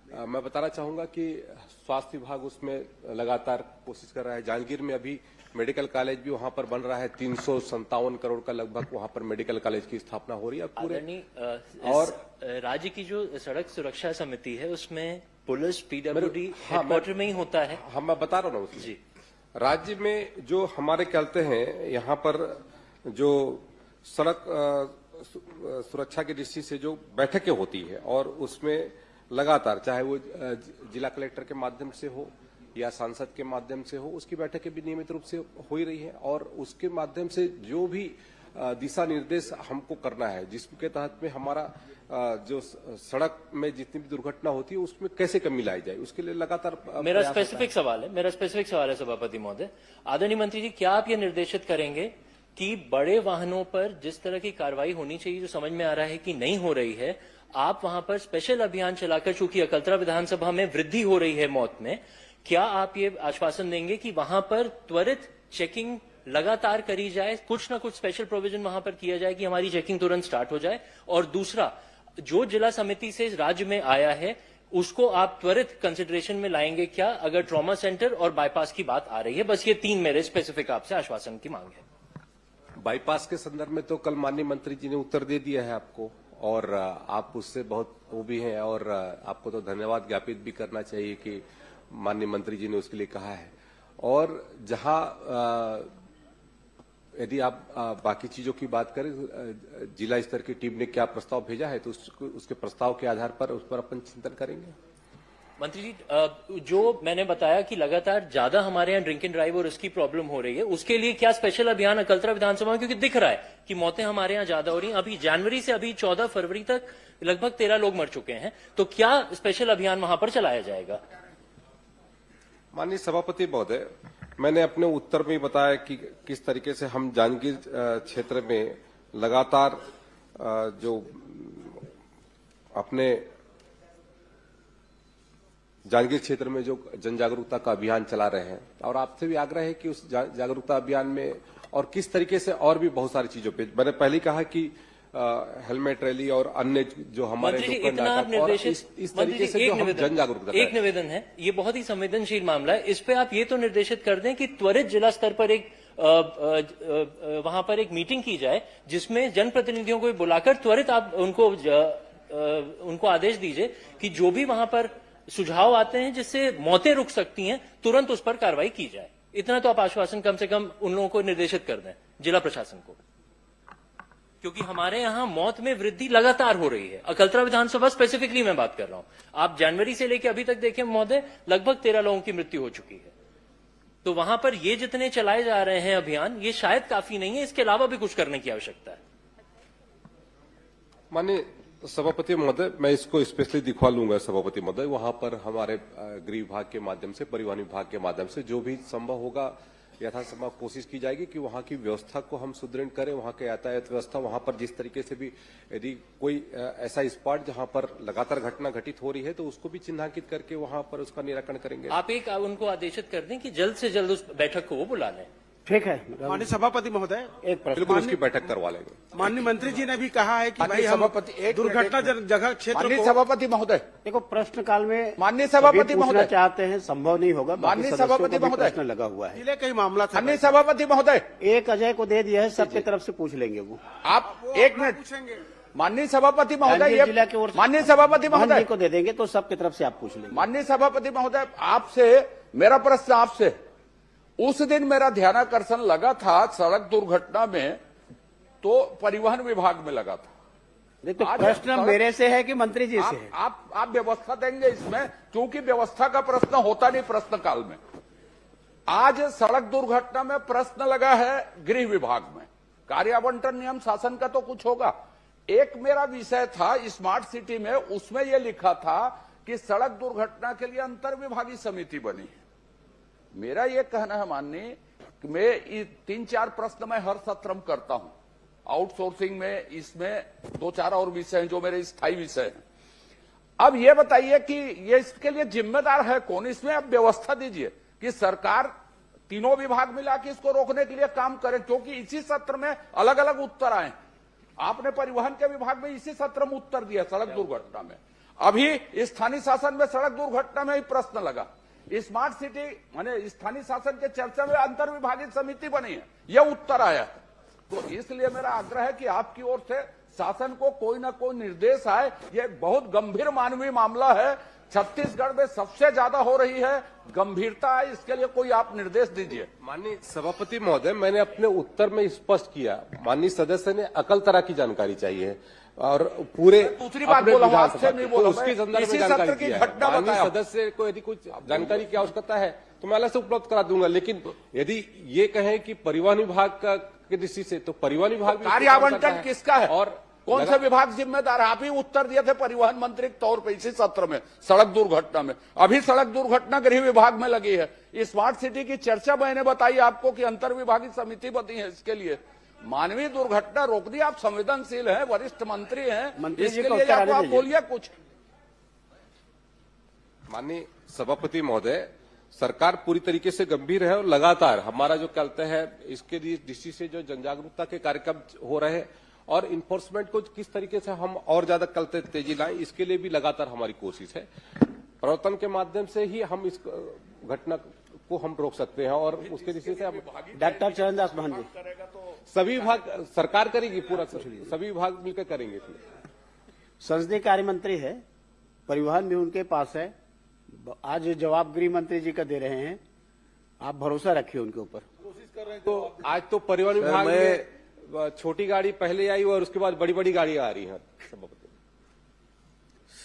Speaker 3: मैं बताना चाहूंगा कि स्वास्थ्य विभाग उसमें लगातार कोशिश कर रहा है। जांजगीर में अभी मेडिकल कॉलेज भी वहां पर बन रहा है, 357 करोड़ का लगभग वहां पर मेडिकल कॉलेज की स्थापना हो रही है पूरे।
Speaker 5: और राज्य की जो सड़क सुरक्षा समिति है उसमें पुलिस, पीडब्ल्यूडी हेडक्वार्टर में ही होता है।
Speaker 3: हाँ, मैं बता रहा हूँ ना जी। राज्य में जो हमारे कहते हैं यहाँ पर जो सड़क सुरक्षा की दृष्टि से जो बैठकें होती है और उसमें लगातार, चाहे वो जिला कलेक्टर के माध्यम से हो या सांसद के माध्यम से हो, उसकी बैठकें भी नियमित रूप से हो ही रही है और उसके माध्यम से जो भी दिशा निर्देश हमको करना है, जिसके तहत में हमारा जो सड़क में जितनी भी दुर्घटना होती है उसमें कैसे कमी लाई जाए, उसके लिए लगातार
Speaker 5: मेरा स्पेसिफिक सवाल है सभापति महोदय। आदरणीय मंत्री जी, क्या आप ये निर्देशित करेंगे कि बड़े वाहनों पर जिस तरह की कार्रवाई होनी चाहिए, जो समझ में आ रहा है कि नहीं हो रही है, आप वहां पर स्पेशल अभियान चलाकर, चूंकि अकलतरा विधानसभा में वृद्धि हो रही है मौत में, क्या आप ये आश्वासन देंगे कि वहां पर त्वरित चेकिंग लगातार करी जाए, कुछ ना कुछ स्पेशल प्रोविजन वहां पर किया जाए कि हमारी चेकिंग तुरंत स्टार्ट हो जाए? और दूसरा, जो जिला समिति से राज्य में आया है उसको आप त्वरित कंसिडरेशन में लाएंगे क्या, अगर ट्रॉमा सेंटर और बाईपास की बात आ रही है? बस ये 3 मेरे स्पेसिफिक आपसे आश्वासन की मांग है।
Speaker 3: बाईपास के संदर्भ में तो कल माननीय मंत्री जी ने उत्तर दे दिया है आपको और आप उससे बहुत वो भी हैं और आपको तो धन्यवाद ज्ञापित भी करना चाहिए कि माननीय मंत्री जी ने उसके लिए कहा है। और जहां यदि आप बाकी चीजों की बात करें, जिला स्तर की टीम ने क्या प्रस्ताव भेजा है तो उसके प्रस्ताव के आधार पर उस पर अपन चिंतन करेंगे।
Speaker 5: मंत्री जी, जो मैंने बताया कि लगातार ज्यादा हमारे यहाँ ड्रिंक एंड ड्राइव और इसकी प्रॉब्लम हो रही है, उसके लिए क्या स्पेशल अभियान अकलतरा विधानसभा में, क्योंकि दिख रहा है कि मौतें हमारे यहाँ ज्यादा हो रही हैं। अभी जनवरी से अभी 14 फरवरी तक लगभग 13 लोग मर चुके हैं, तो क्या स्पेशल अभियान वहां पर चलाया जाएगा?
Speaker 3: माननीय सभापति महोदय, मैंने अपने उत्तर में बताया कि किस तरीके से हम जांजगीर क्षेत्र में लगातार जो अपने जांजगीर क्षेत्र में जो जन जागरूकता का अभियान चला रहे हैं और आपसे भी आग्रह है कि उस जागरूकता अभियान में और किस तरीके से और भी बहुत सारी चीजों पे, मैंने पहले कहा कि हेलमेट रैली और अन्य जो हमारे
Speaker 5: मंत्री जी,
Speaker 3: नुक्कड़
Speaker 5: इतना आप
Speaker 3: नाटक और
Speaker 5: निर्देशित
Speaker 3: इस तरीके से जो हम जन जागरूकता
Speaker 5: एक निवेदन है, ये बहुत ही संवेदनशील मामला है। इस पे आप ये तो निर्देशित कर दें कि त्वरित जिला स्तर पर एक वहां पर एक मीटिंग की जाए, जिसमें जनप्रतिनिधियों को बुलाकर त्वरित आप उनको आदेश दीजिए कि जो भी वहां पर सुझाव आते हैं जिससे मौतें रुक सकती हैं, तुरंत उस पर कार्रवाई की जाए। इतना तो आप आश्वासन कम से कम उन लोगों को निर्देशित कर दें, जिला प्रशासन को, क्योंकि हमारे यहां मौत में वृद्धि लगातार हो रही है। अकलतरा विधानसभा स्पेसिफिकली मैं बात कर रहा हूं। आप जनवरी से लेकर अभी तक देखें महोदय, लगभग 13 लोगों की मृत्यु हो चुकी है। तो वहां पर ये जितने चलाए जा रहे हैं अभियान, ये शायद काफी नहीं है, इसके अलावा भी कुछ करने की आवश्यकता है।
Speaker 3: माननीय सभापति महोदय, मैं इसको स्पेशली दिखवा लूंगा सभापति महोदय। वहां पर हमारे गृह विभाग के माध्यम से, परिवहन विभाग के माध्यम से जो भी संभव होगा यथासंभव कोशिश की जाएगी कि वहां की व्यवस्था को हम सुदृढ़ करें। वहां के यातायात व्यवस्था, वहां पर जिस तरीके से भी यदि कोई ऐसा स्पॉट जहां पर लगातार घटना घटित हो रही है तो उसको भी चिन्हांकित करके वहां पर उसका निराकरण करेंगे।
Speaker 5: आप एक उनको आदेशित कर दें कि जल्द से जल्द उस बैठक को वो बुला लें।
Speaker 2: ठीक है
Speaker 11: माननीय सभापति महोदय,
Speaker 2: एक प्रश्न।
Speaker 3: बिल्कुल उसकी बैठक करवा लेंगे।
Speaker 11: माननीय मंत्री जी ने भी कहा है कि भाई
Speaker 8: माननीय
Speaker 11: हम
Speaker 8: सभापति, एक
Speaker 11: दुर्घटना
Speaker 8: मिनट।
Speaker 11: जगह क्षेत्र
Speaker 8: माननीय
Speaker 11: को
Speaker 8: सभापति महोदय,
Speaker 2: देखो प्रश्न काल में
Speaker 8: माननीय सभापति
Speaker 2: सभी पूछना
Speaker 8: महोदय,
Speaker 2: चाहते हैं, संभव नहीं होगा। बाकी
Speaker 8: माननीय
Speaker 2: सदस्यों
Speaker 8: सभापति
Speaker 2: को भी
Speaker 8: महोदय,
Speaker 2: प्रश्न लगा हुआ है।
Speaker 11: जिले का ही मामला था।
Speaker 8: माननीय सभापति महोदय,
Speaker 2: एक अजय को दे दिया है, सबकी तरफ से पूछ लेंगे वो।
Speaker 8: आप एक मिनट।
Speaker 11: पूछेंगे।
Speaker 8: माननीय सभापति महोदय,
Speaker 2: जांजगीर जिला की ओर से
Speaker 8: माननीय सभापति
Speaker 2: मोहन
Speaker 8: महोदय
Speaker 2: जी को दे देंगे तो सबकी तरफ से आप पूछ लेंगे।
Speaker 8: माननीय सभापति महोदय, आपसे मेरा प्रश्न आपसे, उस दिन मेरा ध्यानाकर्षण लगा था सड़क दुर्घटना में तो परिवहन विभाग में लगा था।
Speaker 2: देखो
Speaker 8: आज
Speaker 2: प्रश्न
Speaker 8: सड़क-
Speaker 2: मेरे से है कि मंत्री जी से है?
Speaker 8: आप व्यवस्था देंगे इसमें, क्योंकि व्यवस्था का प्रश्न होता नहीं प्रश्न काल में। आज सड़क दुर्घटना में प्रश्न लगा है गृह विभाग में, कार्य आवंटन नियम शासन का तो कुछ होगा। एक मेरा विषय था स्मार्ट सिटी में, उसमें यह लिखा था कि सड़क दुर्घटना के लिए अंतर विभागीय समिति बनी है। मेरा यह कहना है माननीय, मैं 3-4 प्रश्न मैं हर सत्र में करता हूं, आउटसोर्सिंग में, इसमें 2-4 और विषय हैं जो मेरे स्थायी विषय हैं। अब ये बताइए कि ये इसके लिए जिम्मेदार है कौन? इसमें आप व्यवस्था दीजिए कि सरकार तीनों विभाग मिला के इसको रोकने के लिए काम करे, क्योंकि इसी सत्र में अलग अलग उत्तर आए। आपने परिवहन के विभाग में इसी सत्र में उत्तर दिया सड़क दुर्घटना में, अभी स्थानीय शासन में सड़क दुर्घटना में ही प्रश्न लगा। स्मार्ट सिटी माने स्थानीय शासन के चर्चा में अंतर विभागीय समिति बनी है, यह उत्तर आया है। तो इसलिए मेरा आग्रह है कि आपकी ओर से शासन को कोई ना कोई निर्देश आए। यह बहुत गंभीर मानवीय मामला है, छत्तीसगढ़ में सबसे ज्यादा हो रही है, गंभीरता है, इसके लिए कोई आप निर्देश दीजिए।
Speaker 3: माननीय सभापति महोदय, मैंने अपने उत्तर में स्पष्ट किया, माननीय सदस्य ने अकलतरा की जानकारी चाहिए और पूरे
Speaker 8: दूसरी बात
Speaker 3: अपने
Speaker 8: बोला हूं,
Speaker 3: विधानसभा
Speaker 8: आपसे नहीं
Speaker 3: तो
Speaker 8: बोला
Speaker 3: उसके
Speaker 8: मैं,
Speaker 3: संदर्भ
Speaker 8: इसी
Speaker 3: में जानकारी
Speaker 8: सत्र की
Speaker 3: किया है।
Speaker 8: घटना
Speaker 3: माननीय
Speaker 8: बताया।
Speaker 3: सदस्य को यदि कुछ जानकारी की आवश्यकता है तो मैं अलग से उपलब्ध करा दूंगा, लेकिन यदि ये कहें कि परिवहन विभाग का की दृष्टि से, तो परिवहन विभाग भी
Speaker 8: कार्य
Speaker 3: काम करता
Speaker 8: आवंटन
Speaker 3: है।
Speaker 8: किसका है
Speaker 3: और
Speaker 8: कौन सा विभाग जिम्मेदार है? आप ही उत्तर दिए थे परिवहन मंत्री के तौर पर इसी सत्र में सड़क दुर्घटना में। अभी सड़क दुर्घटना गृह विभाग में लगी है। स्मार्ट सिटी की चर्चा मैंने बताई आपको कि अंतर विभागीय समिति बनी है इसके लिए। मानवीय दुर्घटना रोकनी, आप संवेदनशील हैं, वरिष्ठ मंत्री हैं, इसके लिए आप बोलिए कुछ।
Speaker 3: माननीय सभापति महोदय, सरकार पूरी तरीके से गंभीर है और लगातार हमारा जो कहते हैं इसके दृष्टि से जो जन जागरूकता के कार्यक्रम हो रहे हैं और इन्फोर्समेंट को किस तरीके से हम और ज्यादा कल तेजी लाएं, इसके लिए भी लगातार हमारी कोशिश है। प्रवर्तन के माध्यम से ही हम इस घटना को हम रोक सकते हैं और उसके दृष्टि से हम
Speaker 2: डॉक्टर चरणदास महन जी,
Speaker 3: सभी विभाग सरकार करेगी, पूरा सभी विभाग मिलकर करेंगे। इसमें
Speaker 2: संसदीय कार्य मंत्री है, परिवहन भी उनके पास है, आज जवाब गृह मंत्री जी का दे रहे हैं, आप भरोसा रखिए उनके ऊपर।
Speaker 3: तो आज तो परिवहन विभाग में छोटी गाड़ी पहले आई और उसके बाद बड़ी बड़ी गाड़ियां आ रही हैं।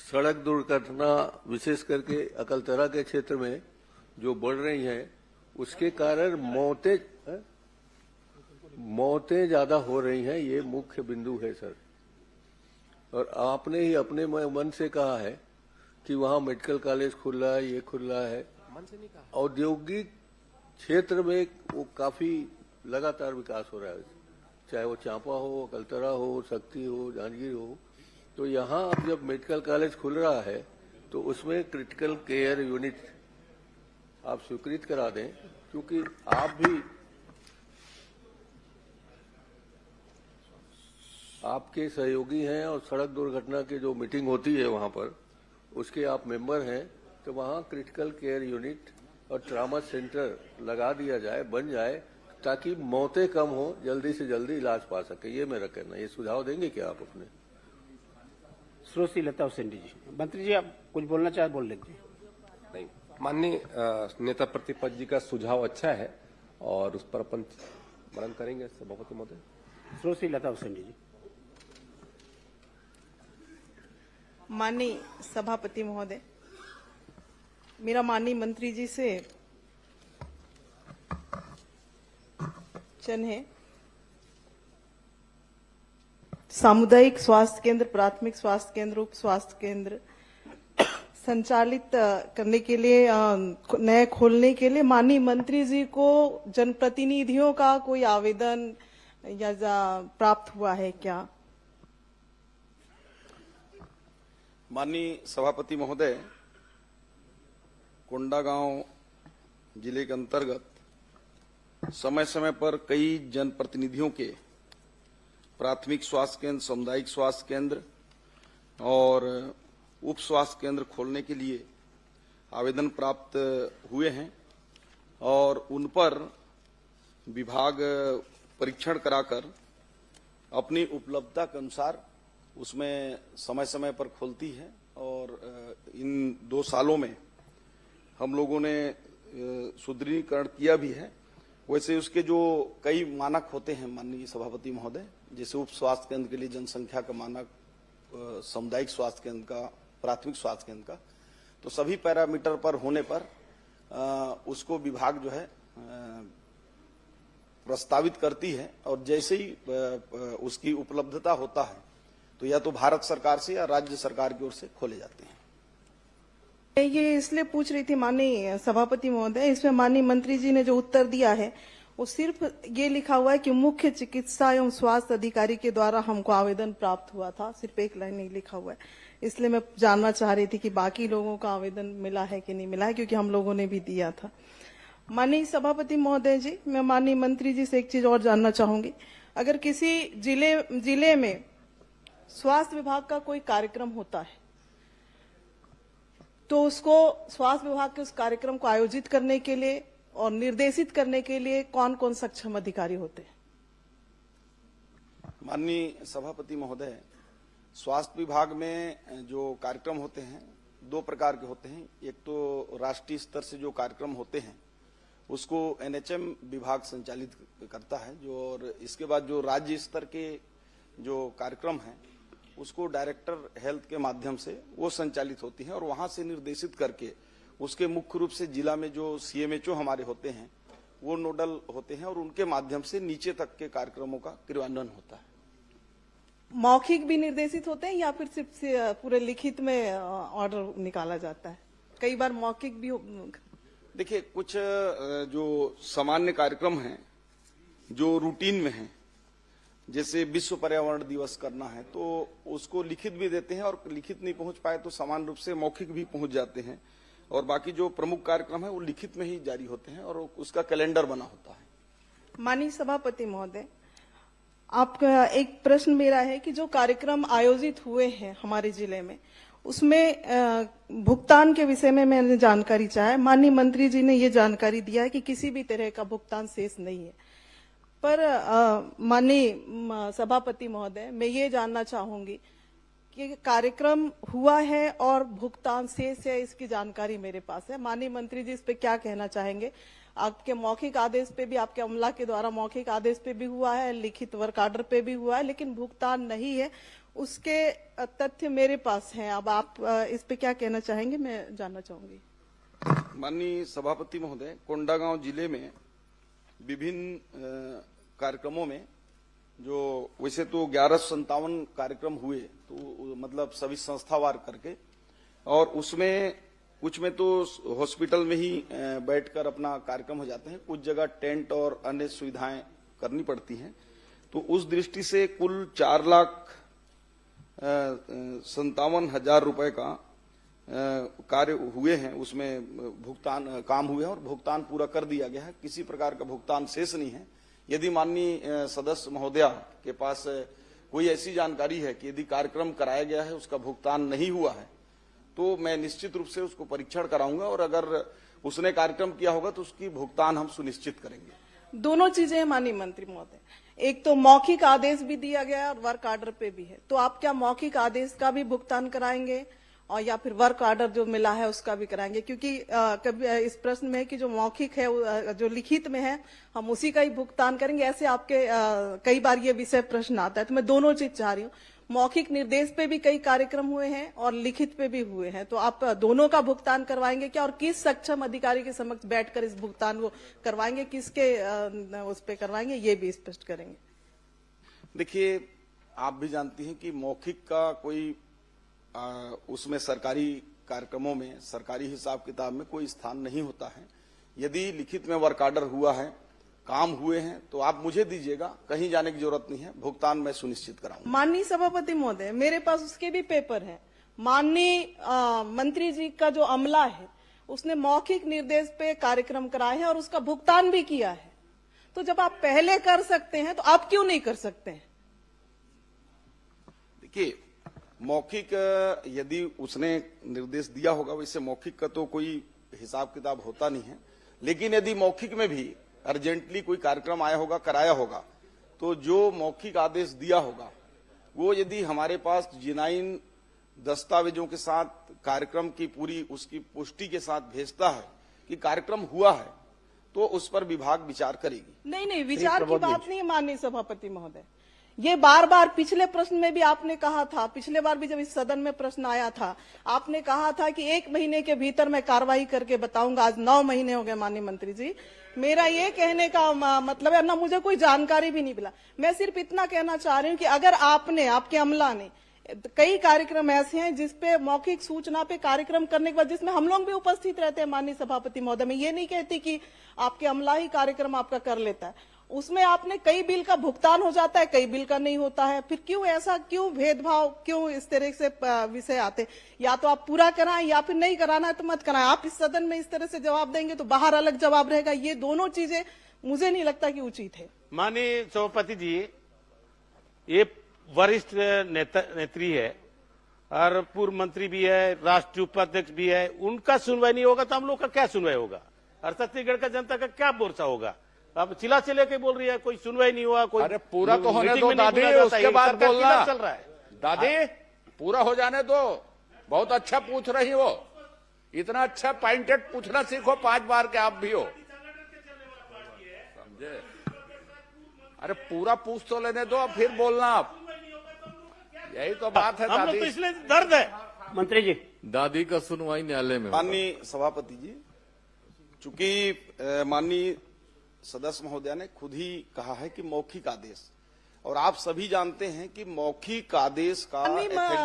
Speaker 9: सड़क दुर्घटना विशेष करके अकलतरा के क्षेत्र में जो बढ़ रही हैं, उसके कारण मौतें ज्यादा हो रही हैं, ये मुख्य बिंदु है सर। और आपने ही अपने मन से कहा है कि वहां मेडिकल कॉलेज खुल रहा है, ये खुल रहा है। औद्योगिक क्षेत्र में वो काफी लगातार विकास हो रहा है, चाहे वो चांपा हो, अकलतरा हो, शक्ति हो, जांजगीर हो। तो यहाँ अब जब मेडिकल कॉलेज खुल रहा है तो उसमें क्रिटिकल केयर यूनिट आप स्वीकृत करा दें, क्योंकि आप भी आपके सहयोगी हैं और सड़क दुर्घटना की जो मीटिंग होती है वहां पर उसके आप मेंबर हैं, तो वहां क्रिटिकल केयर यूनिट और ट्रामा सेंटर लगा दिया जाए, बन जाए, ताकि मौतें कम हो, जल्दी से जल्दी इलाज पा सके। ये मेरा कहना है। ये सुझाव देंगे क्या आप अपने?
Speaker 2: श्रोती लता हुसैनी जी, मंत्री जी आप कुछ बोलना चाहे बोल लीजिए।
Speaker 3: नहीं, माननीय नेता प्रतिपक्ष जी का सुझाव अच्छा है और उस पर अपन मनन करेंगे सभापति महोदय।
Speaker 2: श्रोती लता हुसैनी जी।
Speaker 10: माननीय सभापति महोदय, मेरा माननीय मंत्री जी से प्रश्न है। सामुदायिक स्वास्थ्य केंद्र, प्राथमिक स्वास्थ्य केंद्र, उप स्वास्थ्य केंद्र संचालित करने के लिए, नए खोलने के लिए माननीय मंत्री जी को जनप्रतिनिधियों का कोई आवेदन या प्राप्त हुआ है क्या?
Speaker 7: माननीय सभापति महोदय, कोंडागांव जिले के अंतर्गत समय समय पर कई जनप्रतिनिधियों के प्राथमिक स्वास्थ्य केंद्र, सामुदायिक स्वास्थ्य केंद्र और उप स्वास्थ्य केंद्र खोलने के लिए आवेदन प्राप्त हुए हैं और उन पर विभाग परीक्षण कराकर अपनी उपलब्धता के अनुसार उसमें समय समय पर खोलती है। और इन 2 सालों में हम लोगों ने सुदृढ़ीकरण किया भी है। वैसे उसके जो कई मानक होते हैं माननीय सभापति महोदय, जैसे उप स्वास्थ्य केंद्र के लिए जनसंख्या का मानक, सामुदायिक स्वास्थ्य केंद्र का, प्राथमिक स्वास्थ्य केंद्र का, तो सभी पैरामीटर पर होने पर उसको विभाग जो है प्रस्तावित करती है और जैसे ही उसकी उपलब्धता होता है तो या तो भारत सरकार से या राज्य सरकार की ओर से खोले जाते हैं।
Speaker 10: ये इसलिए पूछ रही थी माननीय सभापति महोदय, इसमें माननीय मंत्री जी ने जो उत्तर दिया है वो सिर्फ ये लिखा हुआ है कि मुख्य चिकित्सा एवं स्वास्थ्य अधिकारी के द्वारा हमको आवेदन प्राप्त हुआ था, सिर्फ एक लाइन नहीं लिखा हुआ है। इसलिए मैं जानना चाह रही थी कि बाकी लोगों का आवेदन मिला है कि नहीं मिला है, क्योंकि हम लोगों ने भी दिया था। माननीय सभापति महोदय जी, मैं माननीय मंत्री जी से एक चीज और जानना चाहूंगी। अगर किसी जिले में स्वास्थ्य विभाग का कोई कार्यक्रम होता है तो उसको स्वास्थ्य विभाग के उस कार्यक्रम को आयोजित करने के लिए और निर्देशित करने के लिए कौन कौन सक्षम अधिकारी होते हैं?
Speaker 7: माननीय सभापति महोदय, स्वास्थ्य विभाग में जो कार्यक्रम होते हैं 2 प्रकार के होते हैं। एक तो राष्ट्रीय स्तर से जो कार्यक्रम होते हैं उसको NHM विभाग संचालित करता है, जो और इसके बाद जो राज्य स्तर के जो कार्यक्रम हैं उसको डायरेक्टर हेल्थ के माध्यम से वो संचालित होती हैं और वहां से निर्देशित करके उसके मुख्य रूप से जिला में जो CMHO हमारे होते हैं वो नोडल होते हैं और उनके माध्यम से नीचे तक के कार्यक्रमों का क्रियान्वयन होता है।
Speaker 10: मौखिक भी निर्देशित होते हैं या फिर सिर्फ पूरे लिखित में ऑर्डर निकाला जाता है? कई बार मौखिक भी
Speaker 7: देखिए, कुछ जो सामान्य कार्यक्रम हैं जो रूटीन में हैं, जैसे विश्व पर्यावरण दिवस करना है तो उसको लिखित भी देते हैं और लिखित नहीं पहुंच पाए तो सामान्य रूप से मौखिक भी पहुंच जाते हैं और बाकी जो प्रमुख कार्यक्रम है वो लिखित में ही जारी होते हैं और उसका कैलेंडर बना होता है।
Speaker 10: माननीय सभापति महोदय, आपका एक प्रश्न मेरा है कि जो कार्यक्रम आयोजित हुए हैं हमारे जिले में उसमें भुगतान के विषय में मैंने जानकारी चाहा। माननीय मंत्री जी ने ये जानकारी दिया है कि किसी भी तरह का भुगतान शेष नहीं है, पर माननीय सभापति महोदय, मैं ये जानना चाहूंगी कि कार्यक्रम हुआ है और भुगतान शेष है, इसकी जानकारी मेरे पास है। माननीय मंत्री जी इस पे क्या कहना चाहेंगे? आपके मौखिक आदेश पे भी, आपके अमला के द्वारा मौखिक आदेश पे भी हुआ है, लिखित वर्क आर्डर पे भी हुआ है, लेकिन भुगतान नहीं है, उसके तथ्य मेरे पास हैं। अब आप इस पे क्या कहना चाहेंगे, मैं जानना चाहूंगी।
Speaker 7: माननीय सभापति महोदय, कोंडागांव जिले में विभिन्न कार्यक्रमों में जो वैसे तो 1157 कार्यक्रम हुए, तो मतलब सभी संस्थावार करके, और उसमें कुछ में तो हॉस्पिटल में ही बैठकर अपना कार्यक्रम हो जाते हैं, कुछ जगह टेंट और अन्य सुविधाएं करनी पड़ती हैं। तो उस दृष्टि से कुल 4,57,000 रुपए का कार्य हुए हैं, उसमें भुगतान काम हुए हैं और भुगतान पूरा कर दिया गया है। किसी प्रकार का भुगतान शेष नहीं है। यदि माननीय सदस्य महोदया के पास कोई ऐसी जानकारी है कि यदि कार्यक्रम कराया गया है उसका भुगतान नहीं हुआ है तो मैं निश्चित रूप से उसको परीक्षण कराऊंगा और अगर उसने कार्यक्रम किया होगा तो उसकी भुगतान हम सुनिश्चित करेंगे।
Speaker 10: दोनों चीजें हैं माननीय मंत्री महोदय, एक तो मौखिक आदेश भी दिया गया है और वर्क ऑर्डर पे भी है, तो आप क्या मौखिक आदेश का भी भुगतान कराएंगे और या फिर वर्क ऑर्डर जो मिला है उसका भी कराएंगे? क्योंकि कभी इस प्रश्न में है कि जो मौखिक है जो लिखित में है हम उसी का ही भुगतान करेंगे, ऐसे आपके कई बार ये विषय प्रश्न आता है, तो मैं दोनों चीज चाह रही हूँ। मौखिक निर्देश पे भी कई कार्यक्रम हुए हैं और लिखित पे भी हुए हैं, तो आप दोनों का भुगतान करवाएंगे क्या और किस सक्षम अधिकारी के समक्ष बैठकर इस भुगतान को करवाएंगे, किसके उस पे करवाएंगे, ये भी स्पष्ट करेंगे।
Speaker 7: देखिए, आप भी जानती हैं कि मौखिक का कोई उसमें सरकारी कार्यक्रमों में सरकारी हिसाब किताब में कोई स्थान नहीं होता है। यदि लिखित में वर्क ऑर्डर हुआ है, काम हुए हैं, तो आप मुझे दीजिएगा, कहीं जाने की जरूरत नहीं है, भुगतान मैं सुनिश्चित कराऊंगा।
Speaker 10: माननीय सभापति महोदय, मेरे पास उसके भी पेपर हैं। माननीय मंत्री जी का जो अमला है उसने मौखिक निर्देश पे कार्यक्रम कराए हैं और उसका भुगतान भी किया है, तो जब आप पहले कर सकते हैं तो आप क्यों नहीं कर सकते हैं?
Speaker 7: देखिए, मौखिक यदि उसने निर्देश दिया होगा, वैसे मौखिक का तो कोई हिसाब किताब होता नहीं है, लेकिन यदि मौखिक में भी अर्जेंटली कोई कार्यक्रम आया होगा, कराया होगा, तो जो मौखिक आदेश दिया होगा वो यदि हमारे पास जिनाइन दस्तावेजों के साथ कार्यक्रम की पूरी उसकी पुष्टि के साथ भेजता है कि कार्यक्रम हुआ है, तो उस पर विभाग विचार करेगी।
Speaker 10: नहीं, विचार की बात नहीं है माननीय सभापति महोदय, ये बार बार पिछले प्रश्न में भी आपने कहा था, पिछले बार भी जब इस सदन में प्रश्न आया था आपने कहा था कि 1 महीने के भीतर मैं कार्रवाई करके बताऊंगा। आज 9 महीने हो गए माननीय मंत्री जी, मेरा ये कहने का मतलब है ना, मुझे कोई जानकारी भी नहीं मिला। मैं सिर्फ इतना कहना चाह रही हूँ कि अगर आपने, आपके अमला ने, कई कार्यक्रम ऐसे हैं जिसपे मौखिक सूचना पे कार्यक्रम करने के बाद जिसमें हम लोग भी उपस्थित रहते हैं माननीय सभापति महोदय, मैं ये नहीं कहती कि आपके अमला ही कार्यक्रम आपका कर लेता है, उसमें आपने कई बिल का भुगतान हो जाता है, कई बिल का नहीं होता है, फिर क्यों ऐसा, क्यों भेदभाव, क्यों इस तरह से विषय आते? या तो आप पूरा कराएं या फिर नहीं कराना है तो मत कराएं। आप इस सदन में इस तरह से जवाब देंगे तो बाहर अलग जवाब रहेगा, ये दोनों चीजें मुझे नहीं लगता कि उचित है।
Speaker 6: माननीय सभापति जी, ये वरिष्ठ नेत्री है और पूर्व मंत्री भी है, राष्ट्रीय उपाध्यक्ष भी है, उनका सुनवाई नहीं होगा तो हम लोग का क्या सुनवाई होगा और छत्तीसगढ़ का जनता का क्या भरोसा होगा? अब चिल्ला चिल्ला के बोल रही है कोई सुनवाई नहीं हुआ, कोई
Speaker 8: अरे पूरा तो होने दो दादी, उसके बाद बोलना।
Speaker 6: चल रहा है
Speaker 8: दादी, पूरा हो जाने दो। बहुत अच्छा पूछ रही हो, इतना अच्छा पॉइंटेड पूछना सीखो 5 बार के आप भी हो, समझे? अरे पूरा पूछ तो लेने दो, फिर बोलना आप, यही तो बात है दादी।
Speaker 6: तो इसलिए दर्द है।
Speaker 2: मंत्री जी,
Speaker 4: दादी का सुनवाई न्यायालय में।
Speaker 7: माननीय सभापति जी, चूंकि माननीय सदस्य महोदय ने खुद ही कहा है कि मौखिक आदेश, और आप सभी जानते हैं कि मौखिक आदेश का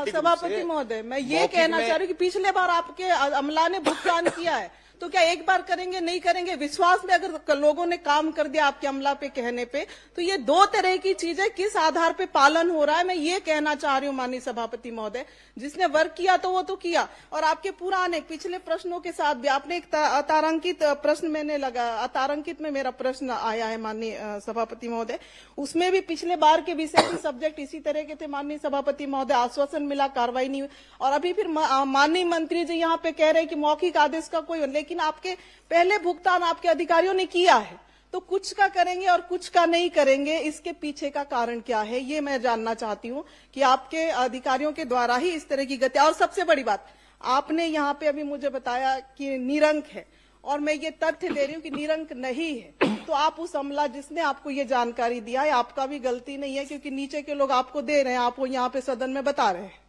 Speaker 10: सभापति महोदय, मैं ये कहना चाह रही हूँ कि पिछले बार आपके अमला ने भुगतान किया है, तो क्या एक बार करेंगे, नहीं करेंगे? विश्वास में अगर लोगों ने काम कर दिया आपके अमला पे कहने पे, तो ये 2 तरह की चीजें किस आधार पे पालन हो रहा है, मैं ये कहना चाह रही हूँ माननीय सभापति महोदय। जिसने वर्क किया तो वो तो किया, और आपके पुराने पिछले प्रश्नों के साथ भी आपने एक अतारांकित प्रश्न मैंने लगा, अतारांकित में मेरा प्रश्न आया है माननीय सभापति महोदय, उसमें भी पिछले बार के विषय के सब्जेक्ट इसी तरह के थे माननीय सभापति महोदय, आश्वासन मिला, कार्रवाई नहीं हुई, और अभी फिर माननीय मंत्री जी यहाँ पे कह रहे हैं कि मौखिक आदेश का कोई, लेकिन आपके पहले भुगतान आपके अधिकारियों ने किया है, तो कुछ का करेंगे और कुछ का नहीं करेंगे, इसके पीछे का कारण क्या है, ये मैं जानना चाहती हूँ कि आपके अधिकारियों के द्वारा ही इस तरह की गति। और सबसे बड़ी बात, आपने यहाँ पे अभी मुझे बताया कि निरंक है, और मैं ये तथ्य दे रही हूँ कि निरंक नहीं है, तो आप उस अमला जिसने आपको ये जानकारी दिया है, आपका भी गलती नहीं है, क्योंकि नीचे के लोग आपको दे रहे हैं, आप वो यहाँ पे सदन में बता रहे हैं।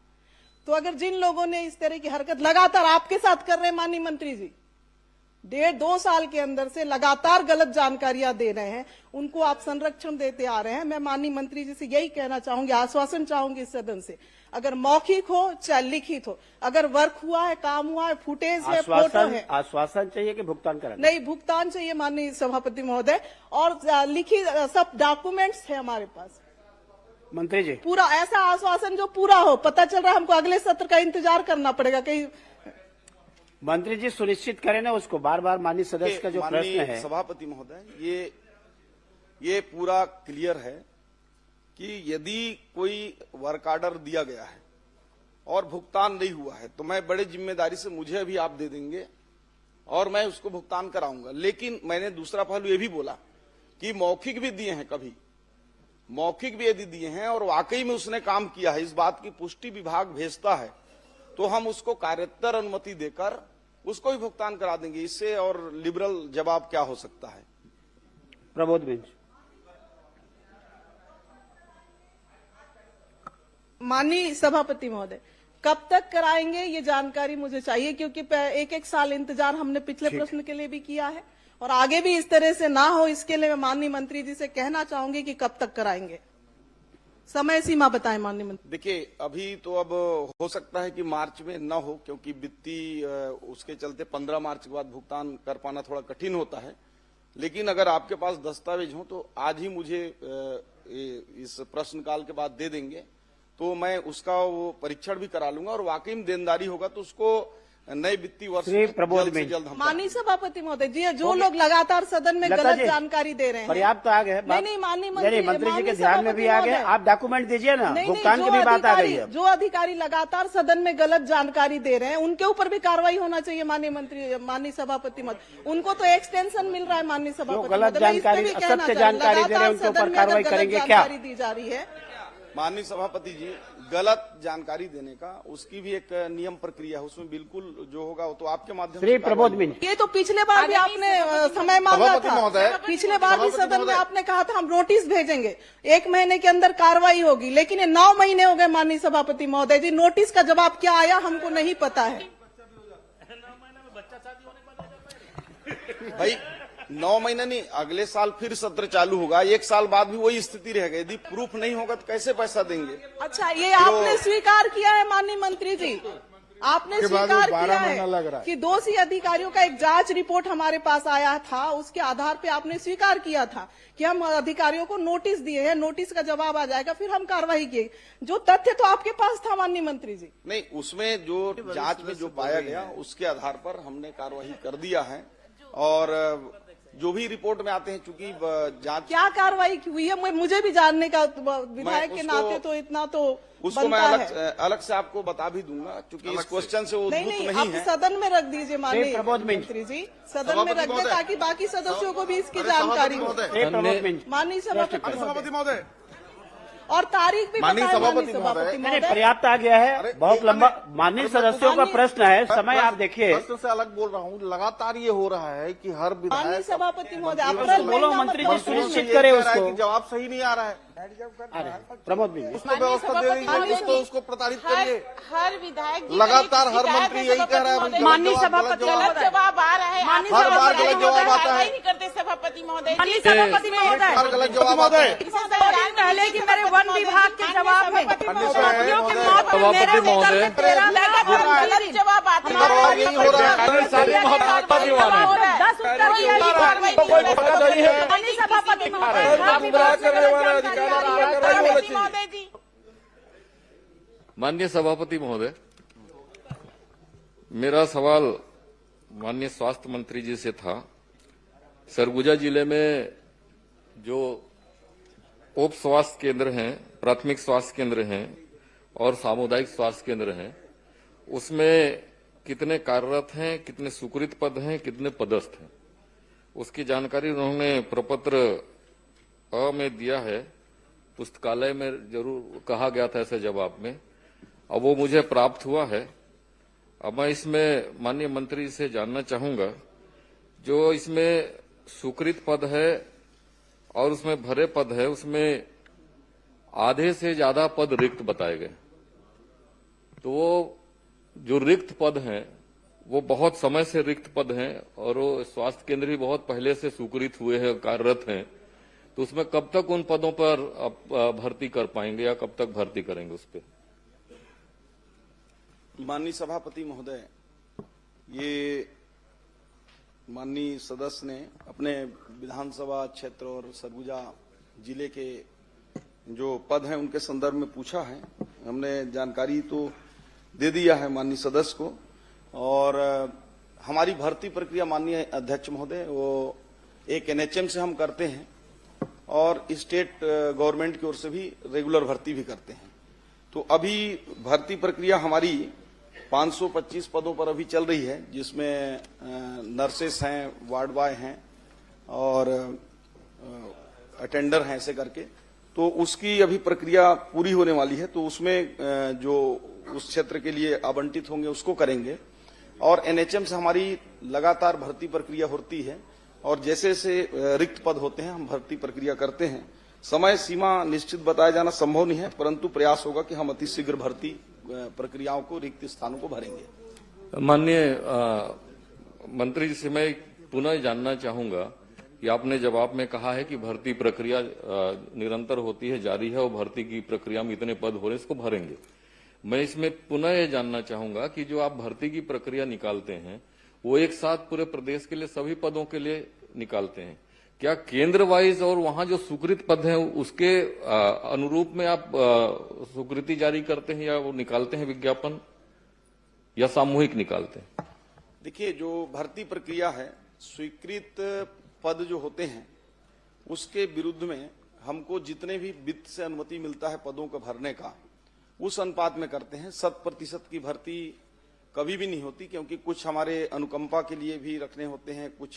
Speaker 10: तो अगर जिन लोगों ने इस तरह की हरकत लगातार आपके साथ कर रहे हैं माननीय मंत्री जी, 1.5-2 साल के अंदर से लगातार गलत जानकारियां दे रहे हैं, उनको आप संरक्षण देते आ रहे हैं। मैं माननीय मंत्री जी से यही कहना चाहूंगी, आश्वासन चाहूंगी इस सदन से, अगर मौखिक हो चाहे लिखित हो, अगर वर्क हुआ है, काम हुआ है, फुटेज है, फोटो है,
Speaker 2: आश्वासन चाहिए कि भुगतान कराना?
Speaker 10: नहीं, भुगतान चाहिए माननीय सभापति महोदय, और लिखित सब डॉक्यूमेंट्स है हमारे पास।
Speaker 2: मंत्री जी,
Speaker 10: पूरा ऐसा आश्वासन जो पूरा हो। पता चल रहा है हमको अगले सत्र का इंतजार करना पड़ेगा कहीं।
Speaker 2: मंत्री जी सुनिश्चित करें ना उसको, बार बार माननीय सदस्य का जो प्रश्न है।
Speaker 7: सभापति महोदय, ये पूरा क्लियर है कि यदि कोई वर्क ऑर्डर दिया गया है और भुगतान नहीं हुआ है तो मैं बड़े जिम्मेदारी से, मुझे अभी आप दे देंगे और मैं उसको भुगतान कराऊंगा। लेकिन मैंने दूसरा पहलू ये भी बोला कि मौखिक भी दिए हैं, कभी मौखिक भी यदि दिए हैं और वाकई में उसने काम किया है, इस बात की पुष्टि विभाग भेजता है तो हम उसको कार्योत्तर अनुमति देकर उसको भी भुगतान करा देंगे। इससे और लिबरल जवाब क्या हो सकता है।
Speaker 2: प्रबोध बेंच।
Speaker 10: माननीय सभापति महोदय, कब तक कराएंगे ये जानकारी मुझे चाहिए, क्योंकि एक एक साल इंतजार हमने पिछले प्रश्न के लिए भी किया है और आगे भी इस तरह से ना हो, इसके लिए मैं माननीय मंत्री जी से कहना चाहूंगी कि कब तक कराएंगे, समय सीमा बताएं माननीय मंत्री।
Speaker 7: देखिए, अभी तो अब हो सकता है कि मार्च में न हो, क्योंकि वित्तीय उसके चलते 15 मार्च के बाद भुगतान कर पाना थोड़ा कठिन होता है। लेकिन अगर आपके पास दस्तावेज हो तो आज ही मुझे इस प्रश्नकाल के बाद दे देंगे तो मैं उसका वो परीक्षण भी करा लूंगा और वाकई में देनदारी होगा तो उसको नए वित्तीय वर्ष में जल्द से जल्द हम।
Speaker 10: माननीय सभापति महोदय जी, जो लोग लगातार सदन में गलत जानकारी दे रहे हैं,
Speaker 2: पर्याप्त आ गए।
Speaker 10: नहीं माननीय
Speaker 2: मंत्री जी के ध्यान में भी आ गए, आप डॉक्यूमेंट दीजिए ना, भुगतान की भी बात आ गई है।
Speaker 10: जो अधिकारी लगातार सदन में गलत जानकारी दे रहे हैं उनके ऊपर भी कार्रवाई होना चाहिए माननीय सभापति महोदय। उनको तो एक्सटेंशन मिल रहा है माननीय सभापति,
Speaker 2: गलत जानकारी, असत्य जानकारी दे रहे हैं उनके ऊपर कार्रवाई करेंगे क्या?
Speaker 10: दी जा रही है
Speaker 7: माननीय सभापति जी, गलत जानकारी देने का उसकी भी एक नियम प्रक्रिया है, उसमें बिल्कुल जो होगा वो तो आपके माध्यम से।
Speaker 2: प्रबोध मिंज।
Speaker 10: ये तो पिछले बार भी आपने समय मांगा था, पिछले बार भी सदन में आपने कहा था हम नोटिस भेजेंगे, 1 महीने के अंदर कार्रवाई होगी, लेकिन ये 9 महीने हो गए माननीय सभापति महोदय जी, नोटिस का जवाब क्या आया हमको नहीं पता है।
Speaker 7: भाई 9 महीने नहीं, अगले साल फिर सत्र चालू होगा, 1 साल बाद भी वही स्थिति रहेगी। यदि प्रूफ नहीं होगा तो कैसे पैसा देंगे?
Speaker 10: अच्छा, ये आपने स्वीकार किया है माननीय मंत्री जी, आपने स्वीकार किया है कि दोषी अधिकारियों का एक जांच रिपोर्ट हमारे पास आया था, उसके आधार पे आपने स्वीकार किया था कि हम अधिकारियों को नोटिस दिए हैं, नोटिस का जवाब आ जाएगा, फिर हम कार्रवाई किए। जो तथ्य तो आपके पास था माननीय मंत्री जी।
Speaker 7: नहीं, उसमें जो जांच में जो पाया गया उसके आधार पर हमने कार्रवाई कर दिया है और जो भी रिपोर्ट में आते हैं, चूंकि जांच
Speaker 10: क्या कार्रवाई हुई है मुझे भी जानने का, विधायक के नाते तो इतना तो
Speaker 7: उसको मैं अलग से आपको बता भी दूंगा, क्योंकि इस क्वेश्चन से वो
Speaker 10: नहीं है। सदन में रख दीजिए माननीय मंत्री जी, सदन में रख दे ताकि बाकी सदस्यों को भी इसकी जानकारी हो। माननीय सभापति महोदय, और तारीख भी
Speaker 11: माननीय सभापति महोदय,
Speaker 2: पर्याप्त आ गया है, बहुत लंबा माननीय सदस्यों का प्रश्न है, समय आप देखिए।
Speaker 11: प्रश्न से अलग बोल रहा हूँ, लगातार ये हो रहा है कि हर
Speaker 10: माननीय सभापति महोदय
Speaker 2: बोलो, मंत्री जी सुनिश्चित करे उसको,
Speaker 11: जवाब सही नहीं आ रहा है।
Speaker 2: प्रमोद भी
Speaker 11: उसको व्यवस्था दे रही है तो उसको प्रताड़ित करिए।
Speaker 12: हर विधायक
Speaker 11: लगातार हर मंत्री यही कह रहा है,
Speaker 12: माननीय सभापति गलत जवाब आ रहा है,
Speaker 11: हर बार गलत जवाब आता है।
Speaker 12: नहीं करते सभापति महोदय,
Speaker 11: सभापति महोदय हर गलत जवाब आता है।
Speaker 12: पहले कि मेरे वन विभाग के जवाब में
Speaker 4: सभापति महोदय
Speaker 12: गलत जवाब आते हैं।
Speaker 4: माननीय सभापति महोदय, मेरा सवाल माननीय स्वास्थ्य मंत्री जी से था। सरगुजा जिले में जो उप स्वास्थ्य केंद्र हैं, प्राथमिक स्वास्थ्य केंद्र हैं और सामुदायिक स्वास्थ्य केंद्र हैं, उसमें कितने कार्यरत हैं, कितने स्वीकृत पद हैं, कितने पदस्थ हैं, उसकी जानकारी उन्होंने प्रपत्र अ में दिया है। पुस्तकालय में जरूर कहा गया था ऐसे जवाब में, अब वो मुझे प्राप्त हुआ है। अब मैं इसमें माननीय मंत्री से जानना चाहूंगा, जो इसमें स्वीकृत पद है और उसमें भरे पद है, उसमें आधे से ज्यादा पद रिक्त बताए गए, तो वो जो रिक्त पद हैं वो बहुत समय से रिक्त पद हैं और वो स्वास्थ्य केंद्र भी बहुत पहले से स्वीकृत हुए हैं, कार्यरत हैं, तो उसमें कब तक उन पदों पर आप भर्ती कर पाएंगे या कब तक भर्ती करेंगे उस पर?
Speaker 7: माननीय सभापति महोदय, ये माननीय सदस्य ने अपने विधानसभा क्षेत्र और सरगुजा जिले के जो पद हैं उनके संदर्भ में पूछा है। हमने जानकारी तो दे दिया है माननीय सदस्य को, और हमारी भर्ती प्रक्रिया माननीय अध्यक्ष महोदय वो एक एनएचएम से हम करते हैं और स्टेट गवर्नमेंट की ओर से भी रेगुलर भर्ती भी करते हैं। तो अभी भर्ती प्रक्रिया हमारी 525 पदों पर अभी चल रही है, जिसमें नर्सेस हैं, वार्ड बॉय हैं और अटेंडर हैं, ऐसे करके। तो उसकी अभी प्रक्रिया पूरी होने वाली है, तो उसमें जो उस क्षेत्र के लिए आवंटित होंगे उसको करेंगे। और एनएचएम से हमारी लगातार भर्ती प्रक्रिया होती है और जैसे जैसे रिक्त पद होते हैं हम भर्ती प्रक्रिया करते हैं। समय सीमा निश्चित बताया जाना संभव नहीं है, परंतु प्रयास होगा कि हम अतिशीघ्र भर्ती प्रक्रियाओं को, रिक्त स्थानों को भरेंगे।
Speaker 4: माननीय मंत्री जी से मैं पुनः जानना चाहूंगा कि आपने जवाब में कहा है कि भर्ती प्रक्रिया निरंतर होती है, जारी है और भर्ती की प्रक्रिया में इतने पद हो रहे हैं, इसको भरेंगे। मैं इसमें पुनः यह जानना चाहूंगा कि जो आप भर्ती की प्रक्रिया निकालते हैं वो एक साथ पूरे प्रदेश के लिए सभी पदों के लिए निकालते हैं, क्या केंद्र वाइज और वहां जो स्वीकृत पद हैं उसके अनुरूप में आप स्वीकृति जारी करते हैं या वो निकालते हैं विज्ञापन, या सामूहिक निकालते हैं?
Speaker 7: देखिए, जो भर्ती प्रक्रिया है, स्वीकृत पद जो होते हैं उसके विरुद्ध में हमको जितने भी वित्त से अनुमति मिलता है पदों को भरने का, उस अनुपात में करते हैं। 100% की भर्ती कभी भी नहीं होती, क्योंकि कुछ हमारे अनुकंपा के लिए भी रखने होते हैं, कुछ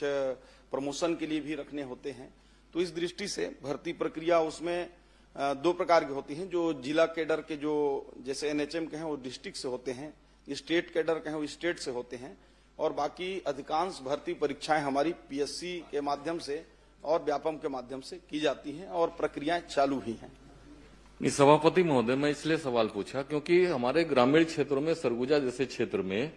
Speaker 7: प्रमोशन के लिए भी रखने होते हैं। तो इस दृष्टि से भर्ती प्रक्रिया उसमें 2 प्रकार की होती हैं। जो जिला कैडर के जो जैसे एनएचएम के हैं वो डिस्ट्रिक्ट से होते हैं, स्टेट कैडर के हैं वो स्टेट से होते हैं, और बाकी अधिकांश भर्ती परीक्षाएं हमारी पीएससी के माध्यम से और व्यापम के माध्यम से की जाती हैं और प्रक्रियाएं चालू भी हैं।
Speaker 4: सभापति महोदय, मैं इसलिए सवाल पूछा क्योंकि हमारे ग्रामीण क्षेत्रों में, सरगुजा जैसे क्षेत्र में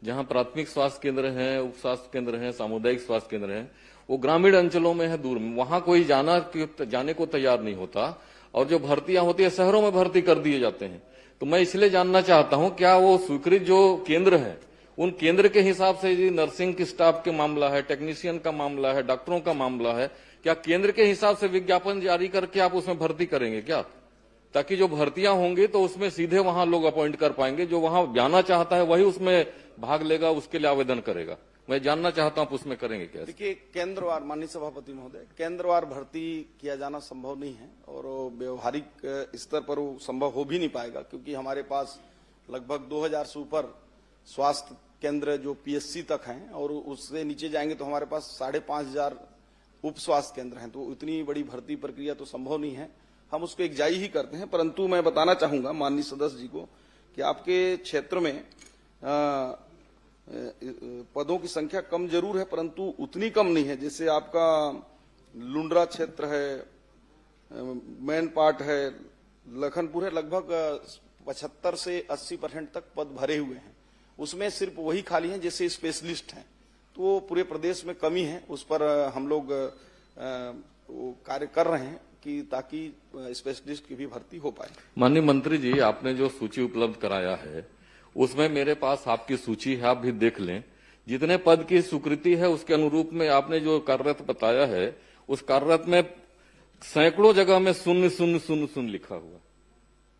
Speaker 4: जहां प्राथमिक स्वास्थ्य केंद्र हैं, उप स्वास्थ्य केंद्र हैं, सामुदायिक स्वास्थ्य केंद्र हैं, वो ग्रामीण अंचलों में है, दूर में, वहां कोई जाने को तैयार नहीं होता और जो भर्तियां होती है शहरों में भर्ती कर दिए जाते हैं। तो मैं इसलिए जानना चाहता हूं, क्या वो स्वीकृत जो केंद्र है उन केंद्र के हिसाब से यदि नर्सिंग की स्टाफ के मामला है, टेक्नीशियन का मामला है, डॉक्टरों का मामला है, क्या केंद्र के हिसाब से विज्ञापन जारी करके आप उसमें भर्ती करेंगे क्या, ताकि जो भर्तियां होंगी तो उसमें सीधे वहां लोग अपॉइंट कर पाएंगे, जो वहां जाना चाहता है वही उसमें भाग लेगा, उसके लिए आवेदन करेगा। मैं जानना चाहता हूं आप उसमें करेंगे क्या?
Speaker 7: देखिए, केंद्रवार, माननीय सभापति महोदय, केंद्रवार भर्ती किया जाना संभव नहीं है और व्यवहारिक स्तर पर वो संभव हो भी नहीं पाएगा, क्योंकि हमारे पास लगभग 2000 से ऊपर स्वास्थ्य केंद्र जो पीएससी तक हैं और उससे नीचे जाएंगे तो हमारे पास 5500 उप स्वास्थ्य केंद्र हैं। तो इतनी बड़ी भर्ती प्रक्रिया तो संभव नहीं है, हम उसको एकजाई ही करते हैं। परंतु मैं बताना चाहूंगा माननीय सदस्य जी को कि आपके क्षेत्र में पदों की संख्या कम जरूर है, परंतु उतनी कम नहीं है। जैसे आपका लुंड्रा क्षेत्र है, मैन पार्ट है, लखनपुर है, लगभग 75 से 80% तक पद भरे हुए हैं। उसमें सिर्फ वही खाली हैं जैसे स्पेशलिस्ट हैं। तो पूरे प्रदेश में कमी है, उस पर हम लोग कार्य कर रहे हैं कि ताकि स्पेशलिस्ट की भी भर्ती हो पाए।
Speaker 4: माननीय मंत्री जी, आपने जो सूची उपलब्ध कराया है उसमें मेरे पास आपकी सूची है, आप भी देख लें। जितने पद की स्वीकृति है उसके अनुरूप में आपने जो कार्यरत बताया है, उस कार्यरत में सैकड़ों जगह में 000 लिखा हुआ,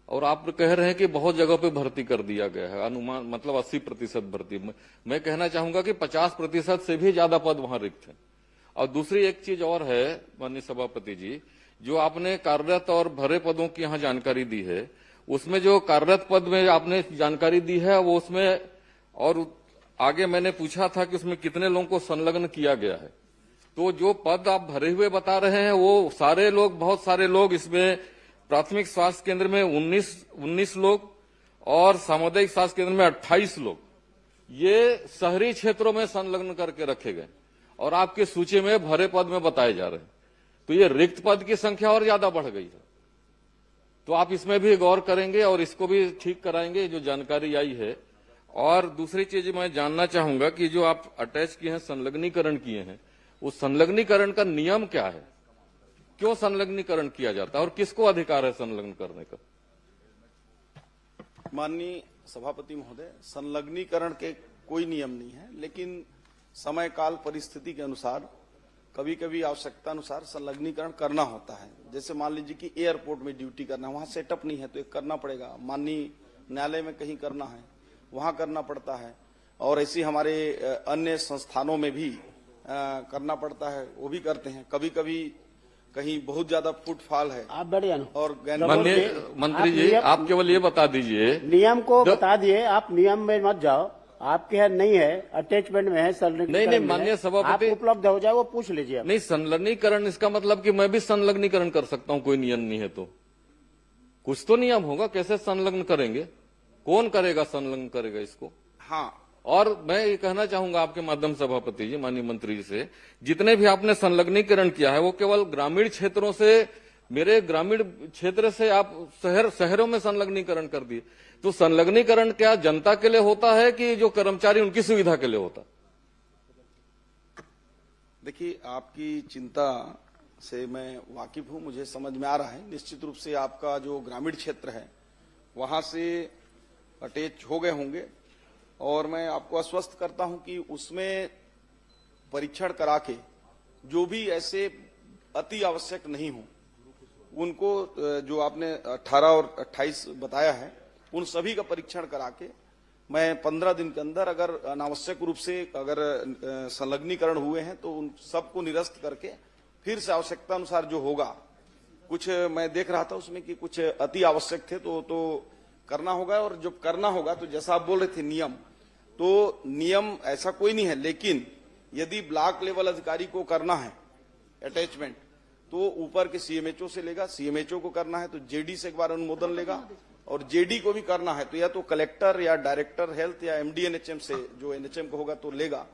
Speaker 4: और आप कह रहे हैं कि बहुत जगह पे भर्ती कर दिया गया है, अनुमान मतलब 80% भर्ती। मैं कहना चाहूंगा कि 50% से भी ज्यादा पद वहां रिक्त है। और दूसरी एक चीज और है माननीय सभापति जी, जो आपने कार्यरत और भरे पदों की यहाँ जानकारी दी है, उसमें जो कार्यरत पद में आपने जानकारी दी है वो उसमें, और आगे मैंने पूछा था कि उसमें कितने लोगों को संलग्न किया गया है। तो जो पद आप भरे हुए बता रहे हैं वो सारे लोग, बहुत सारे लोग इसमें प्राथमिक स्वास्थ्य केंद्र में 19 लोग और सामुदायिक स्वास्थ्य केंद्र में 28 लोग, ये शहरी क्षेत्रों में संलग्न करके रखे गए और आपकी सूची में भरे पद में बताए जा रहे हैं। तो ये रिक्त पद की संख्या और ज्यादा बढ़ गई है। तो आप इसमें भी गौर करेंगे और इसको भी ठीक कराएंगे जो जानकारी आई है। और दूसरी चीज मैं जानना चाहूंगा कि जो आप अटैच किए हैं, संलग्नीकरण किए हैं, उस संलग्नीकरण का नियम क्या है, क्यों संलग्नीकरण किया जाता है और किसको अधिकार है संलग्न करने का?
Speaker 7: माननीय सभापति महोदय, संलग्नीकरण के कोई नियम नहीं है, लेकिन समय काल परिस्थिति के अनुसार कभी कभी आवश्यकता अनुसार संलग्नीकरण करना होता है। जैसे मान लीजिए कि एयरपोर्ट में ड्यूटी करना है, वहां सेटअप नहीं है तो एक करना पड़ेगा। माननीय न्यायालय में कहीं करना है, वहां करना पड़ता है। और ऐसी हमारे अन्य संस्थानों में भी करना पड़ता है, वो भी करते हैं। कभी कभी कहीं बहुत ज्यादा फुटफॉल है
Speaker 2: आप बैठ जाना।
Speaker 7: और
Speaker 4: माननीय मंत्री जी, आप केवल ये बता दीजिए,
Speaker 2: नियम को बता दिए, आप नियम में मत जाओ। आपके यहाँ नहीं है, अटैचमेंट में है, संलग्नीकरण
Speaker 4: नहीं,
Speaker 2: में
Speaker 4: माननीय
Speaker 2: है।
Speaker 4: सभापति-
Speaker 2: आप उपलब्ध हो जाए वो पूछ लीजिए आप।
Speaker 4: नहीं, संलग्नीकरण इसका मतलब कि मैं भी संलग्नीकरण कर सकता हूं, कोई नियम नहीं है तो कुछ तो नियम होगा। कैसे संलग्न करेंगे, कौन करेगा, संलग्न करेगा इसको?
Speaker 7: हाँ,
Speaker 4: और मैं ये कहना चाहूंगा आपके माध्यम सभापति जी, माननीय मंत्री जी से, जितने भी आपने संलग्नीकरण किया है वो केवल ग्रामीण क्षेत्रों से, मेरे ग्रामीण क्षेत्र से आप शहरों में संलग्नीकरण कर दिए। तो संलग्नीकरण क्या जनता के लिए होता है कि जो कर्मचारी उनकी सुविधा के लिए होता?
Speaker 7: देखिए, आपकी चिंता से मैं वाकिफ हूं, मुझे समझ में आ रहा है। निश्चित रूप से आपका जो ग्रामीण क्षेत्र है वहां से अटैच हो गए होंगे, और मैं आपको आश्वस्त करता हूं कि उसमें परीक्षण करा के जो भी ऐसे अति आवश्यक नहीं हो उनको, जो आपने 18 और 28 बताया है, उन सभी का परीक्षण करा के मैं 15 दिन के अंदर, अगर अनावश्यक रूप से अगर संलग्नीकरण हुए हैं तो उन सबको निरस्त करके फिर से आवश्यकता अनुसार जो होगा, कुछ मैं देख रहा था उसमें कि कुछ अति आवश्यक थे तो करना होगा। और जब करना होगा तो जैसा आप बोल रहे थे नियम, तो नियम ऐसा कोई नहीं है, लेकिन यदि ब्लॉक लेवल अधिकारी को करना है अटैचमेंट तो ऊपर के सीएमएचओ से लेगा, सीएमएचओ को करना है तो जेडी से एक बार अनुमोदन लेगा, और जेडी को भी करना है तो या तो कलेक्टर या डायरेक्टर हेल्थ या एमडी एनएचएम से, जो एनएचएम को होगा तो लेगा,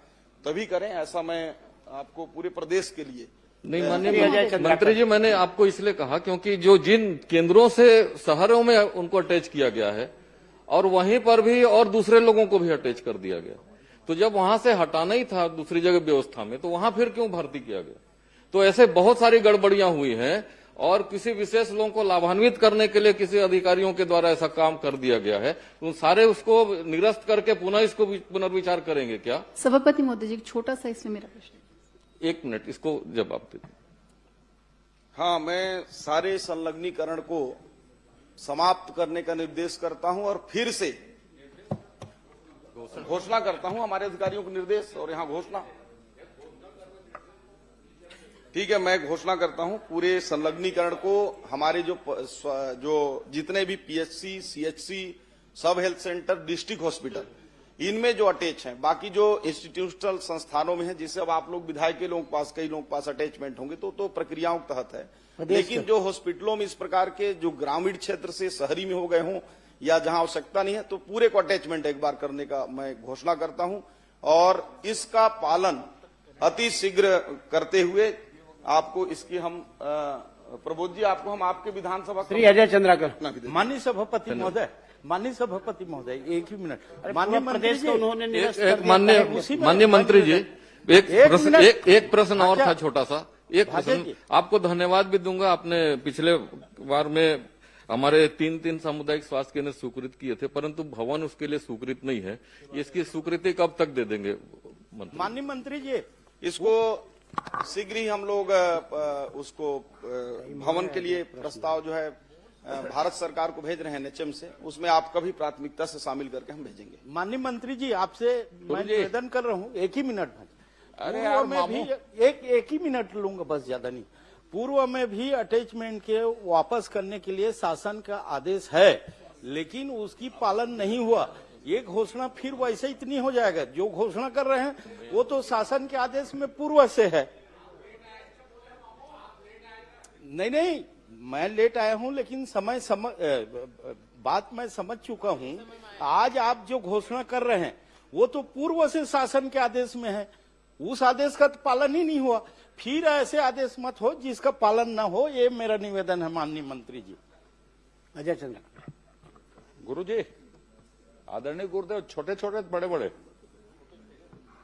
Speaker 7: तभी करें। ऐसा मैं आपको पूरे प्रदेश के लिए
Speaker 4: नहीं, माननीय मंत्री जी, मैंने आपको इसलिए कहा क्योंकि जो जिन केंद्रों से शहरों में उनको अटैच किया गया है और वहीं पर भी और दूसरे लोगों को भी अटैच कर दिया गया, तो जब वहां से हटाना ही था दूसरी जगह व्यवस्था में, तो वहां फिर क्यों भर्ती किया गया? तो ऐसे बहुत सारी गड़बड़ियां हुई हैं, और किसी विशेष लोगों को लाभान्वित करने के लिए किसी अधिकारियों के द्वारा ऐसा काम कर दिया गया है। तो सारे उसको निरस्त करके पुनः इसको पुनर्विचार करेंगे क्या?
Speaker 13: सभापति महोदय जी, छोटा सा इसमें मेरा प्रश्न।
Speaker 4: 1 मिनट, इसको जवाब दे दीजिए।
Speaker 7: हाँ, मैं सारे संलग्नीकरण को समाप्त करने का निर्देश करता हूं और फिर से घोषणा करता हूं, हमारे अधिकारियों को निर्देश और यहां घोषणा। ठीक है, मैं घोषणा करता हूं पूरे संलग्नीकरण को हमारे जो जितने भी पीएचसी, सीएचसी, सब हेल्थ सेंटर, डिस्ट्रिक्ट हॉस्पिटल, इनमें जो अटैच हैं, बाकी जो इंस्टीट्यूशनल संस्थानों में है, जिससे अब आप लोग विधायक के लोगों के पास, कई लोगों के पास अटैचमेंट होंगे तो प्रक्रियाओं के तहत है, लेकिन जो हॉस्पिटलों में इस प्रकार के जो ग्रामीण क्षेत्र से शहरी में हो गए हों या जहां आवश्यकता नहीं है, तो पूरे को अटैचमेंट एक बार करने का मैं घोषणा करता हूं, और इसका पालन अति शीघ्र करते हुए आपको इसकी हम प्रबोध जी, आपको हम आपके विधानसभा
Speaker 2: श्री अजय चंद्राकर।
Speaker 6: माननीय सभापति महोदय, माननीय सभापति महोदय, एक ही मिनट।
Speaker 2: माननीय प्रदेश को उन्होंने निरस्त कर दिया।
Speaker 4: माननीय मंत्री जी, एक प्रश्न और था छोटा सा, एक प्रश्न। आपको धन्यवाद भी दूंगा, आपने पिछले बार में हमारे 3 सामुदायिक स्वास्थ्य केंद्र स्वीकृत किए थे, परंतु भवन उसके लिए स्वीकृत नहीं है। इसकी स्वीकृति कब तक दे देंगे?
Speaker 6: माननीय मंत्री जी,
Speaker 7: इसको शीघ्र ही हम लोग उसको भवन के लिए प्रस्ताव जो है भारत सरकार को भेज रहे हैं एनएचएम से, उसमें आपका भी प्राथमिकता से शामिल करके हम भेजेंगे।
Speaker 6: माननीय मंत्री जी, आपसे मैं निवेदन कर रहा हूँ, एक ही मिनट में।
Speaker 8: अरे यार,
Speaker 6: में भी एक ही मिनट लूंगा, बस ज्यादा नहीं। पूर्व में भी अटैचमेंट के वापस करने के लिए शासन का आदेश है, लेकिन उसकी पालन नहीं हुआ। ये घोषणा फिर वैसे इतनी हो जाएगा, जो घोषणा कर रहे हैं वो तो शासन के आदेश में पूर्व से है। नहीं, मैं लेट आया हूं, लेकिन बात मैं समझ चुका हूं। आज आप जो घोषणा कर रहे हैं वो तो पूर्व से शासन के आदेश में है, उस आदेश का तो पालन ही नहीं हुआ। फिर ऐसे आदेश मत हो जिसका पालन ना हो, ये मेरा निवेदन है माननीय मंत्री जी।
Speaker 2: अजय चंद्र।
Speaker 8: गुरुजी, आदरणीय गुरुदेव, छोटे छोटे बड़े बड़े,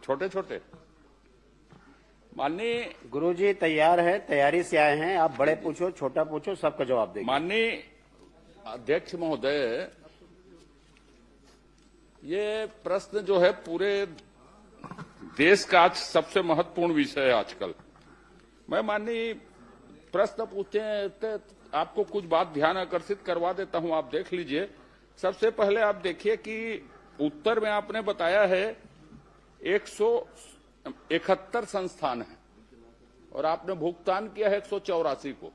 Speaker 8: छोटे छोटे। माननीय
Speaker 2: गुरुजी तैयार है, तैयारी से आए हैं, आप बड़े पूछो, छोटा पूछो, सबका जवाब देंगे।
Speaker 8: माननीय अध्यक्ष महोदय, ये प्रश्न जो है पूरे देश का आज सबसे महत्वपूर्ण विषय है आजकल। मैं माननीय प्रश्न पूछते हैं तो आपको कुछ बात ध्यान आकर्षित करवा देता हूं, आप देख लीजिए। सबसे पहले आप देखिए कि उत्तर में आपने बताया है 171 संस्थान हैं, और आपने भुगतान किया है 184 को।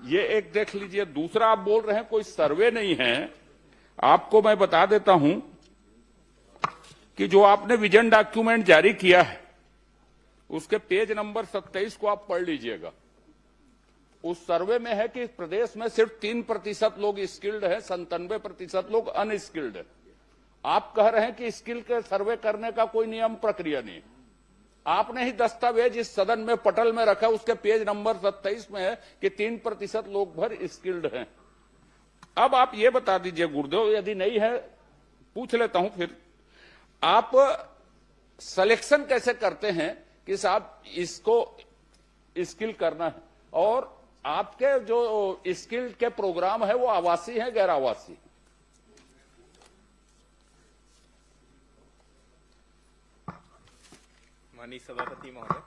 Speaker 8: ये एक देख लीजिए। दूसरा, आप बोल रहे हैं कोई सर्वे नहीं है। आपको मैं बता देता हूं कि जो आपने विजन डॉक्यूमेंट जारी किया है उसके पेज नंबर 27 को आप पढ़ लीजिएगा। उस सर्वे में है कि प्रदेश में सिर्फ 3% लोग स्किल्ड है, 97% लोग अनस्किल्ड है। आप कह रहे हैं कि स्किल के सर्वे करने का कोई नियम प्रक्रिया नहीं। आपने ही दस्तावेज इस सदन में पटल में रखा, उसके पेज नंबर 27 में है कि 3% लोग भर स्किल्ड हैं। अब आप ये बता दीजिए गुरुदेव, यदि नहीं है पूछ लेता हूं फिर, आप सिलेक्शन कैसे करते हैं कि साहब इसको स्किल करना है, और आपके जो स्किल के प्रोग्राम है वो आवासीय है गैर आवासीय?
Speaker 14: माननीय सभापति महोदय,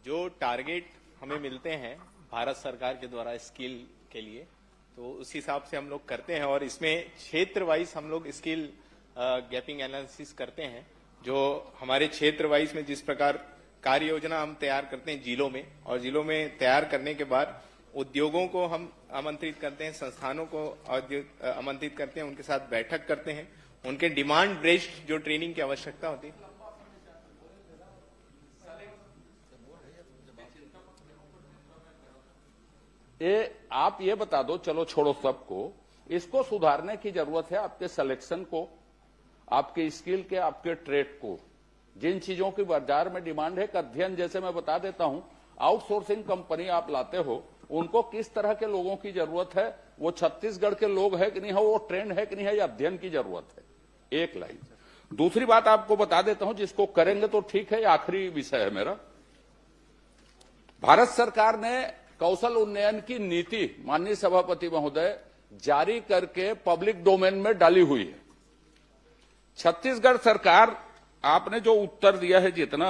Speaker 14: जो टारगेट हमें मिलते हैं भारत सरकार के द्वारा स्किल के लिए, तो उस हिसाब से हम लोग करते हैं और इसमें क्षेत्र वाइज हम लोग स्किल गैपिंग एनालिसिस करते हैं। जो हमारे क्षेत्र वाइज में जिस प्रकार कार्य योजना हम तैयार करते हैं जिलों में, और जिलों में तैयार करने के बाद उद्योगों को हम आमंत्रित करते हैं, संस्थानों को आमंत्रित करते हैं, उनके साथ बैठक करते हैं, उनके डिमांड बेस्ड जो ट्रेनिंग की आवश्यकता होती है।
Speaker 8: आप ये बता दो, चलो छोड़ो सबको, इसको सुधारने की जरूरत है। आपके सिलेक्शन को, आपके स्किल के, आपके ट्रेड को, जिन चीजों की बाजार में डिमांड है, एक अध्ययन जैसे मैं बता देता हूं, आउटसोर्सिंग कंपनी आप लाते हो, उनको किस तरह के लोगों की जरूरत है, वो छत्तीसगढ़ के लोग है कि नहीं है, वो ट्रेंड है कि नहीं है, ये अध्ययन की जरूरत है। एक लाइन। दूसरी बात आपको बता देता हूं, जिसको करेंगे तो ठीक है, आखिरी विषय है मेरा। भारत सरकार ने कौशल उन्नयन की नीति, माननीय सभापति महोदय, जारी करके पब्लिक डोमेन में डाली हुई है। छत्तीसगढ़ सरकार, आपने जो उत्तर दिया है जितना,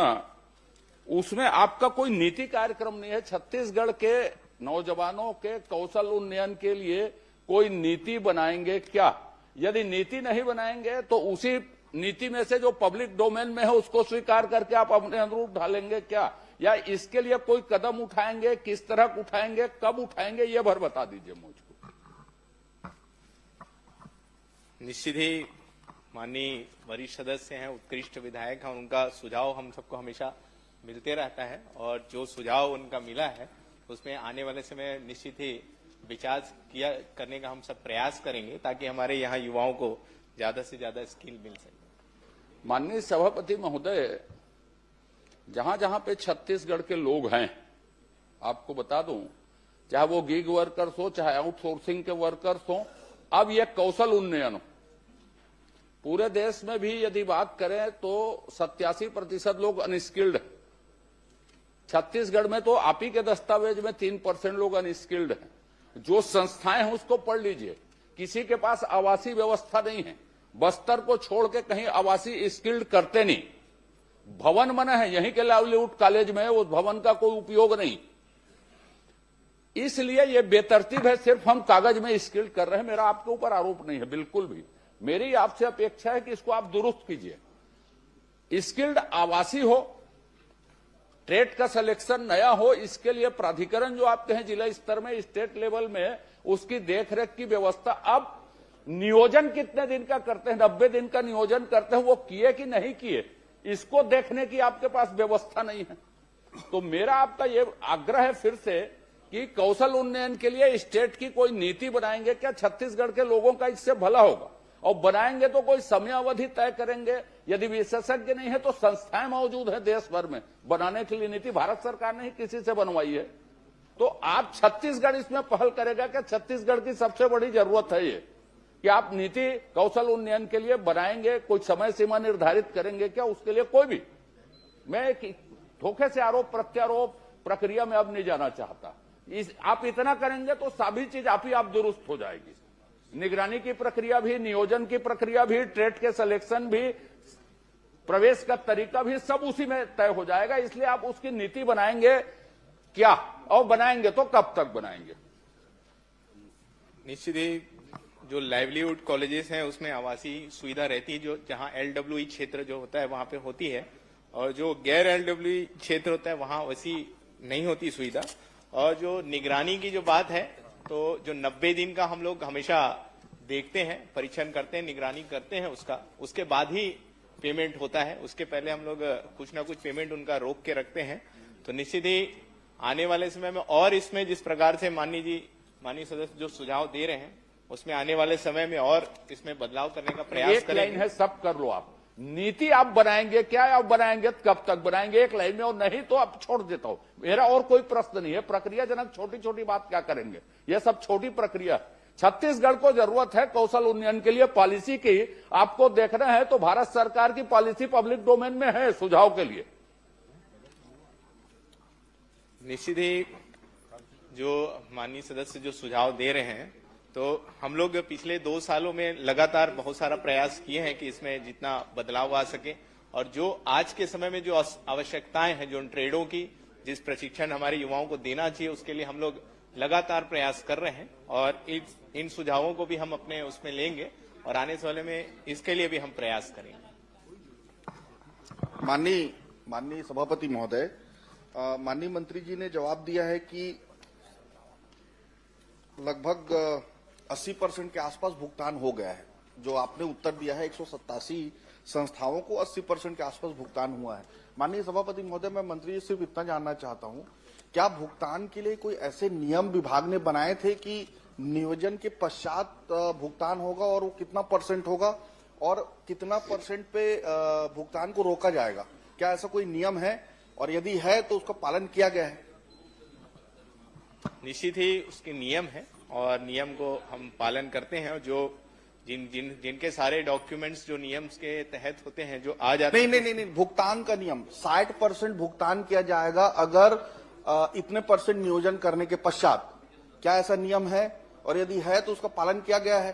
Speaker 8: उसमें आपका कोई नीति कार्यक्रम नहीं है। छत्तीसगढ़ के नौजवानों के कौशल उन्नयन के लिए कोई नीति बनाएंगे क्या? यदि नीति नहीं बनाएंगे तो उसी नीति में से जो पब्लिक डोमेन में है उसको स्वीकार करके आप अपने अनुरूप ढालेंगे क्या, या इसके लिए कोई कदम उठाएंगे? किस तरह उठाएंगे, कब उठाएंगे, ये भर बता दीजिए मुझको।
Speaker 14: निश्चित ही माननीय वरिष्ठ सदस्य हैं, उत्कृष्ट विधायक हैं, उनका सुझाव हम सबको हमेशा मिलते रहता है, और जो सुझाव उनका मिला है उसमें आने वाले समय निश्चित ही विचार किया करने का हम सब प्रयास करेंगे, ताकि हमारे यहाँ युवाओं को ज्यादा से ज्यादा स्किल मिल सके।
Speaker 8: माननीय सभापति महोदय, जहां जहां पे छत्तीसगढ़ के लोग हैं, आपको बता दूं, चाहे वो गिग वर्कर्स हो, चाहे आउटसोर्सिंग के वर्कर्स हो, अब ये कौशल उन्नयन हो। पूरे देश में भी यदि बात करें तो 87% लोग अनस्किल्ड हैं। छत्तीसगढ़ में तो आप ही के दस्तावेज में 3% लोग अनस्किल्ड हैं। जो संस्थाएं हैं उसको पढ़ लीजिए, किसी के पास आवासीय व्यवस्था नहीं है। बस्तर को छोड़ के कहीं आवासीय स्किल्ड करते नहीं। भवन बना है यहीं के लाइवलीहुड कॉलेज में, उस भवन का कोई उपयोग नहीं। इसलिए ये बेतरतीब है, सिर्फ हम कागज में स्किल्ड कर रहे हैं। मेरा आपके ऊपर आरोप नहीं है बिल्कुल भी, मेरी आपसे अपेक्षा है कि इसको आप दुरुस्त कीजिए। स्किल्ड आवासीय हो, ट्रेड का सिलेक्शन नया हो, इसके लिए प्राधिकरण जो आपके हैं जिला स्तर में, स्टेट लेवल में, उसकी देखरेख की व्यवस्था। अब नियोजन कितने दिन का करते हैं? 90 दिन का नियोजन करते हैं, वो किए कि नहीं किए, इसको देखने की आपके पास व्यवस्था नहीं है। तो मेरा आपका ये आग्रह है फिर से कि कौशल उन्नयन के लिए स्टेट की कोई नीति बनाएंगे क्या? छत्तीसगढ़ के लोगों का इससे भला होगा, और बनाएंगे तो कोई समयावधि तय करेंगे। यदि विशेषज्ञ नहीं है तो संस्थाएं मौजूद है देश भर में बनाने के लिए नीति। भारत सरकार ने ही किसी से बनवाई है, तो आप छत्तीसगढ़ इसमें पहल करेगा क्या? छत्तीसगढ़ की सबसे बड़ी जरूरत है ये कि आप नीति कौशल उन्नयन के लिए बनाएंगे, कोई समय सीमा निर्धारित करेंगे क्या? उसके लिए कोई भी, मैं धोखे से आरोप प्रत्यारोप प्रक्रिया में अब नहीं जाना चाहता। आप इतना करेंगे तो सभी चीज आप ही दुरुस्त हो जाएगी। निगरानी की प्रक्रिया भी, नियोजन की प्रक्रिया भी, ट्रेड के सिलेक्शन भी, प्रवेश का तरीका भी, सब उसी में तय हो जाएगा। इसलिए आप उसकी नीति बनाएंगे क्या, और बनाएंगे तो कब तक बनाएंगे?
Speaker 14: निश्चित ही जो लाइवलीहुड कॉलेजेस हैं उसमें आवासीय सुविधा रहती है, जो जहां LWE क्षेत्र जो होता है वहां पे होती है, और जो गैर एलडब्ल्यू क्षेत्र होता है वहां वैसी नहीं होती सुविधा। और जो निगरानी की जो बात है, तो जो 90 दिन का हम लोग हमेशा देखते हैं, परीक्षण करते हैं, निगरानी करते हैं उसके बाद ही पेमेंट होता है। उसके पहले हम लोग कुछ ना कुछ पेमेंट उनका रोक के रखते हैं। तो निश्चित ही आने वाले समय में और इसमें जिस प्रकार से माननीय सदस्य जो सुझाव दे रहे हैं, उसमें आने वाले समय में और इसमें बदलाव करने का प्रयास
Speaker 8: एक लाइन
Speaker 14: करेंगे।
Speaker 8: है, सब कर लो आप। नीति आप बनाएंगे, क्या आप बनाएंगे, कब तक बनाएंगे, एक लाइन में, और नहीं तो आप छोड़ देता हूं। मेरा और कोई प्रश्न नहीं है। प्रक्रियाजनक छोटी छोटी बात क्या करेंगे, यह सब छोटी प्रक्रिया। छत्तीसगढ़ को जरूरत है कौशल उन्नयन के लिए पॉलिसी की। आपको देखना है तो भारत सरकार की पॉलिसी पब्लिक डोमेन में है सुझाव के लिए।
Speaker 14: निश्चित ही जो माननीय सदस्य जो सुझाव दे रहे हैं, तो हम लोग पिछले 2 सालों में लगातार बहुत सारा प्रयास किए हैं कि इसमें जितना बदलाव आ सके। और जो आज के समय में जो आवश्यकताएं हैं, जो ट्रेडों की जिस प्रशिक्षण हमारे युवाओं को देना चाहिए, उसके लिए हम लोग लगातार प्रयास कर रहे हैं। और इन सुझावों को भी हम अपने उसमें लेंगे और आने वाले में इसके लिए भी हम प्रयास करेंगे।
Speaker 7: माननीय सभापति महोदय, माननीय मंत्री जी ने जवाब दिया है कि लगभग 80% के आसपास भुगतान हो गया है। जो आपने उत्तर दिया है 187 संस्थाओं को 80% के आसपास भुगतान हुआ है। माननीय सभापति महोदय, मैं मंत्री जी सिर्फ इतना जानना चाहता हूं, क्या भुगतान के लिए कोई ऐसे नियम विभाग ने बनाए थे कि नियोजन के पश्चात भुगतान होगा और वो कितना % होगा और कितना % पे भुगतान को रोका जाएगा? क्या ऐसा कोई नियम है, और यदि है तो उसका पालन किया गया है?
Speaker 14: निश्चित ही उसके नियम है और नियम को हम पालन करते हैं। और जो जिनके सारे डॉक्यूमेंट्स जो नियम के तहत होते हैं, जो आ जाते हैं।
Speaker 7: नहीं, भुगतान का नियम 60% भुगतान किया जाएगा अगर इतने % नियोजन करने के पश्चात। क्या ऐसा नियम है, और यदि है तो उसका पालन किया गया है?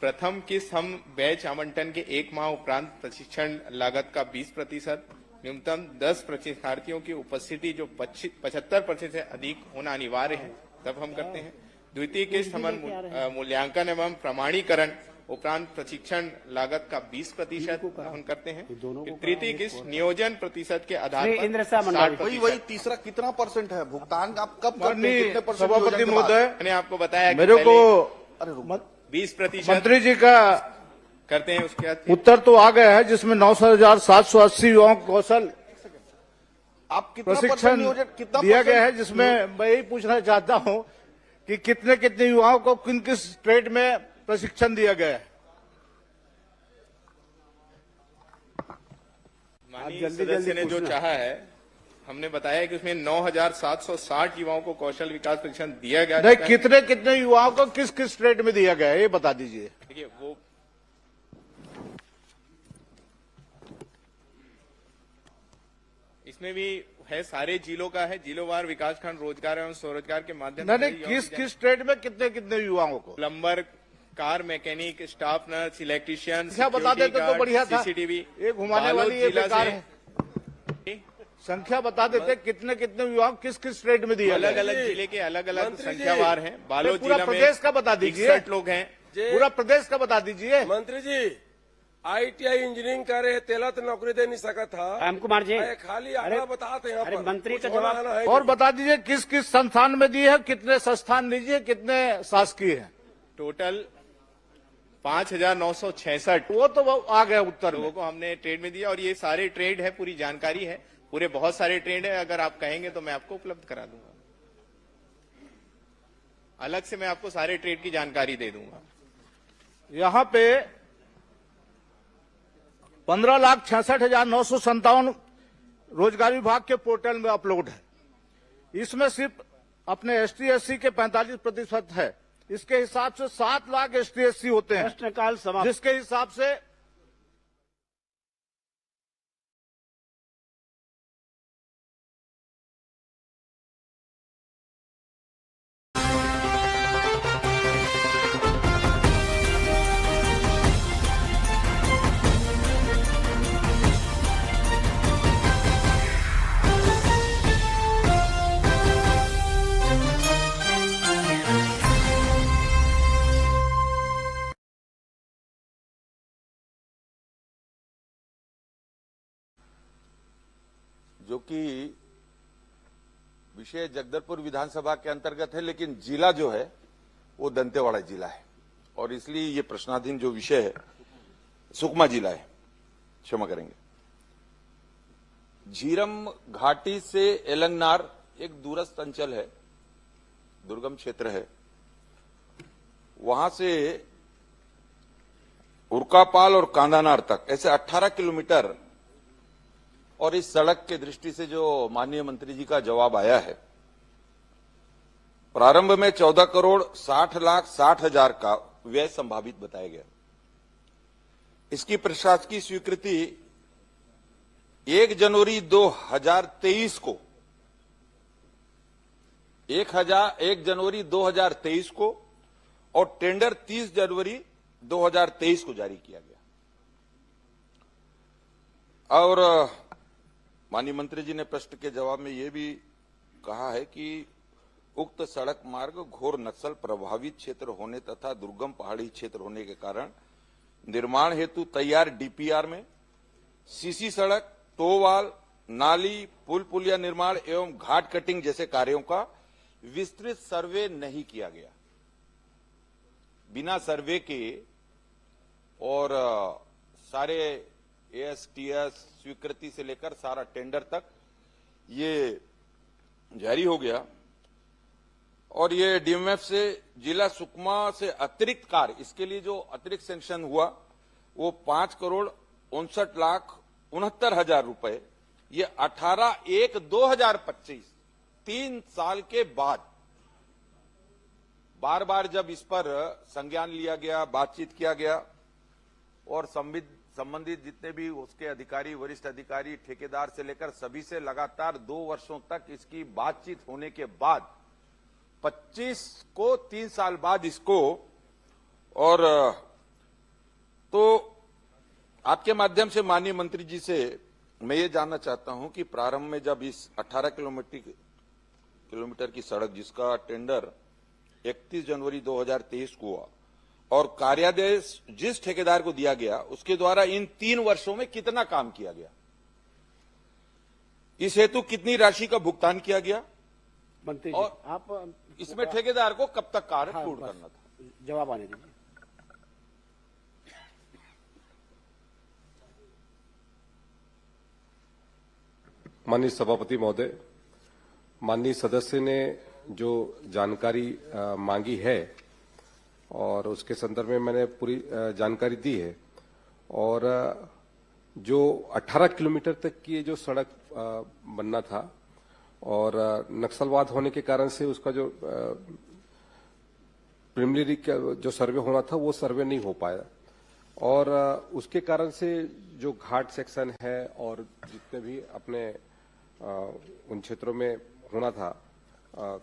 Speaker 14: प्रथम किस्त हम बैच आवंटन के 1 माह उपरांत प्रशिक्षण लागत का 20%, न्यूनतम 10 प्रशिक्षणार्थियों की उपस्थिति जो 75% से अधिक होना अनिवार्य है, तब हम करते हैं। द्वितीय किस्त हमारे मूल्यांकन एवं प्रमाणीकरण उपरांत प्रशिक्षण लागत का 20% हम करते हैं। तृतीय किस्त नियोजन प्रतिशत के आधार पर 60%।
Speaker 7: वही तीसरा कितना % है भुगतान? आप कब करते हैं? कितने %
Speaker 11: सभापति महोदय,
Speaker 14: मैंने आपको बताया
Speaker 11: मेरे को
Speaker 14: 20%
Speaker 11: मंत्री जी का
Speaker 14: करते हैं। उसके बाद
Speaker 11: उत्तर तो आ गया है जिसमें 9,780 युवाओं को कौशल
Speaker 7: आप कितना
Speaker 11: प्रशिक्षण दिया गया है, जिसमें मैं यही पूछना चाहता हूं कि कितने युवाओं को किस ट्रेड में प्रशिक्षण दिया गया है?
Speaker 14: माननीय सदस्य ने जो चाहा है, हमने बताया कि उसमें 9,760 युवाओं को कौशल विकास प्रशिक्षण दिया गया।
Speaker 11: नहीं, कितने युवाओं को किस ट्रेड में दिया गया है, ये बता दीजिए।
Speaker 14: देखिए, वो इसमें भी है, सारे जिलों का है, जिलोवार विकासखंड रोजगार एवं स्वरोजगार के माध्यम
Speaker 11: नहीं, किस ट्रेड में कितने युवाओं को?
Speaker 14: Plumber, car mechanic, staff nurse, electrician,
Speaker 11: संख्या बता देते तो बढ़िया था।
Speaker 14: सीसीटीवी,
Speaker 11: एक घुमाने वाली ये बेकार है। संख्या बता देते कितने युवाओं किस ट्रेड में दिया?
Speaker 14: अलग अलग जिले के अलग अलग संख्यावार हैं। बालोद
Speaker 11: पूरा
Speaker 14: जिला में
Speaker 11: प्रदेश का बता दीजिए।
Speaker 14: 61 लोग हैं।
Speaker 11: पूरा प्रदेश का बता दीजिए।
Speaker 15: मंत्री जी, ITI इंजीनियरिंग कर रहे तेला तो नौकरी दे नहीं सका था।
Speaker 2: राम कुमार जी,
Speaker 15: खाली आंकड़ा बताते हैं।
Speaker 2: अरे मंत्री का जवाब
Speaker 11: और बता दीजिए किस संस्थान में दी है, कितने संस्थान दीजिए, कितने शासकीय है?
Speaker 14: टोटल 5,966
Speaker 11: वो तो आ गया उत्तर
Speaker 14: लोगों को हमने ट्रेड में दिया। और ये सारे ट्रेड है, पूरी जानकारी है, पूरे बहुत सारे ट्रेड है। अगर आप कहेंगे तो मैं आपको उपलब्ध करा दूंगा, अलग से मैं आपको सारे ट्रेड की जानकारी दे दूंगा।
Speaker 11: यहाँ पे 15,66,957 रोजगार विभाग के पोर्टल में अपलोड है। इसमें सिर्फ अपने ST/SC के 45% है। इसके हिसाब से 7 लाख ST/SC होते हैं,
Speaker 2: प्रश्नकाल समाप्त।
Speaker 11: जिसके हिसाब से
Speaker 1: की विषय जगदलपुर विधानसभा के अंतर्गत है, लेकिन जिला जो है वो दंतेवाड़ा जिला है और इसलिए ये प्रश्नाधीन जो विषय है सुकमा जिला है, क्षमा करेंगे। झीरम घाटी से एलंगनार एक दूरस्थ अंचल है, दुर्गम क्षेत्र है। वहां से उरकापाल और कांदानार तक ऐसे 18 किलोमीटर, और इस सड़क के दृष्टि से जो माननीय मंत्री जी का जवाब आया है, प्रारंभ में 14,60,60,000 का व्यय संभावित बताया गया। इसकी प्रशासकीय स्वीकृति 1 जनवरी 2023 को 1 जनवरी 2023 को और टेंडर 30 जनवरी 2023 को जारी किया गया। और माननीय मंत्री जी ने प्रश्न के जवाब में यह भी कहा है कि उक्त सड़क मार्ग घोर नक्सल प्रभावित क्षेत्र होने तथा दुर्गम पहाड़ी क्षेत्र होने के कारण निर्माण हेतु तैयार डीपीआर में सीसी सड़क, टोवाल, नाली, पुल पुलिया निर्माण एवं घाट कटिंग जैसे कार्यों का विस्तृत सर्वे नहीं किया गया। बिना सर्वे के और सारे एएसटीएस स्वीकृति से लेकर सारा टेंडर तक ये जारी हो गया और ये डीएमएफ से जिला सुकमा से अतिरिक्त कार्य, इसके लिए जो अतिरिक्त सैंक्शन हुआ वो 5,59,69,000 रुपए, ये 18/1/2025 3 साल के बाद बार बार जब इस पर संज्ञान लिया गया, बातचीत किया गया और संबंधित जितने भी उसके अधिकारी, वरिष्ठ अधिकारी, ठेकेदार से लेकर सभी से लगातार 2 वर्षों तक इसकी बातचीत होने के बाद 25 को 3 साल बाद इसको, और तो आपके माध्यम से माननीय मंत्री जी से मैं ये जानना चाहता हूं कि प्रारंभ में जब इस 18 किलोमीटर की सड़क जिसका टेंडर 31 जनवरी 2023 को हुआ और कार्यादेश जिस ठेकेदार को दिया गया उसके द्वारा इन 3 वर्षों में कितना काम किया गया, इस हेतु कितनी राशि का भुगतान किया गया
Speaker 2: मंत्री
Speaker 1: और
Speaker 2: जी, आप
Speaker 1: इसमें ठेकेदार को कब तक कार्य पूर्ण करना था?
Speaker 2: जवाब आने दीजिए।
Speaker 3: माननीय सभापति महोदय, माननीय सदस्य ने जो जानकारी मांगी है और उसके संदर्भ में मैंने पूरी जानकारी दी है। और जो 18 किलोमीटर तक की जो सड़क बनना था और नक्सलवाद होने के कारण से उसका जो प्रिलिमिनरी जो सर्वे होना था वो सर्वे नहीं हो पाया और उसके कारण से जो घाट सेक्शन है और जितने भी अपने उन क्षेत्रों में होना था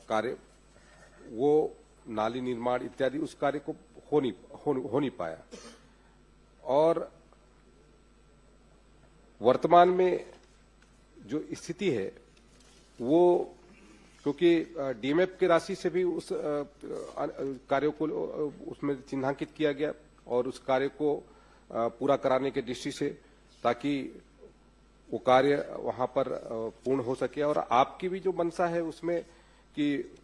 Speaker 3: कार्य, वो नाली निर्माण इत्यादि उस कार्य को हो नहीं पाया। और वर्तमान में जो स्थिति है वो, क्योंकि डीएमएफ की राशि से भी उस कार्यों को उसमें चिन्हांकित किया गया और उस कार्य को पूरा कराने के दृष्टि से, ताकि वो कार्य वहां पर पूर्ण हो सके। और आपकी भी जो मंशा है उसमें कि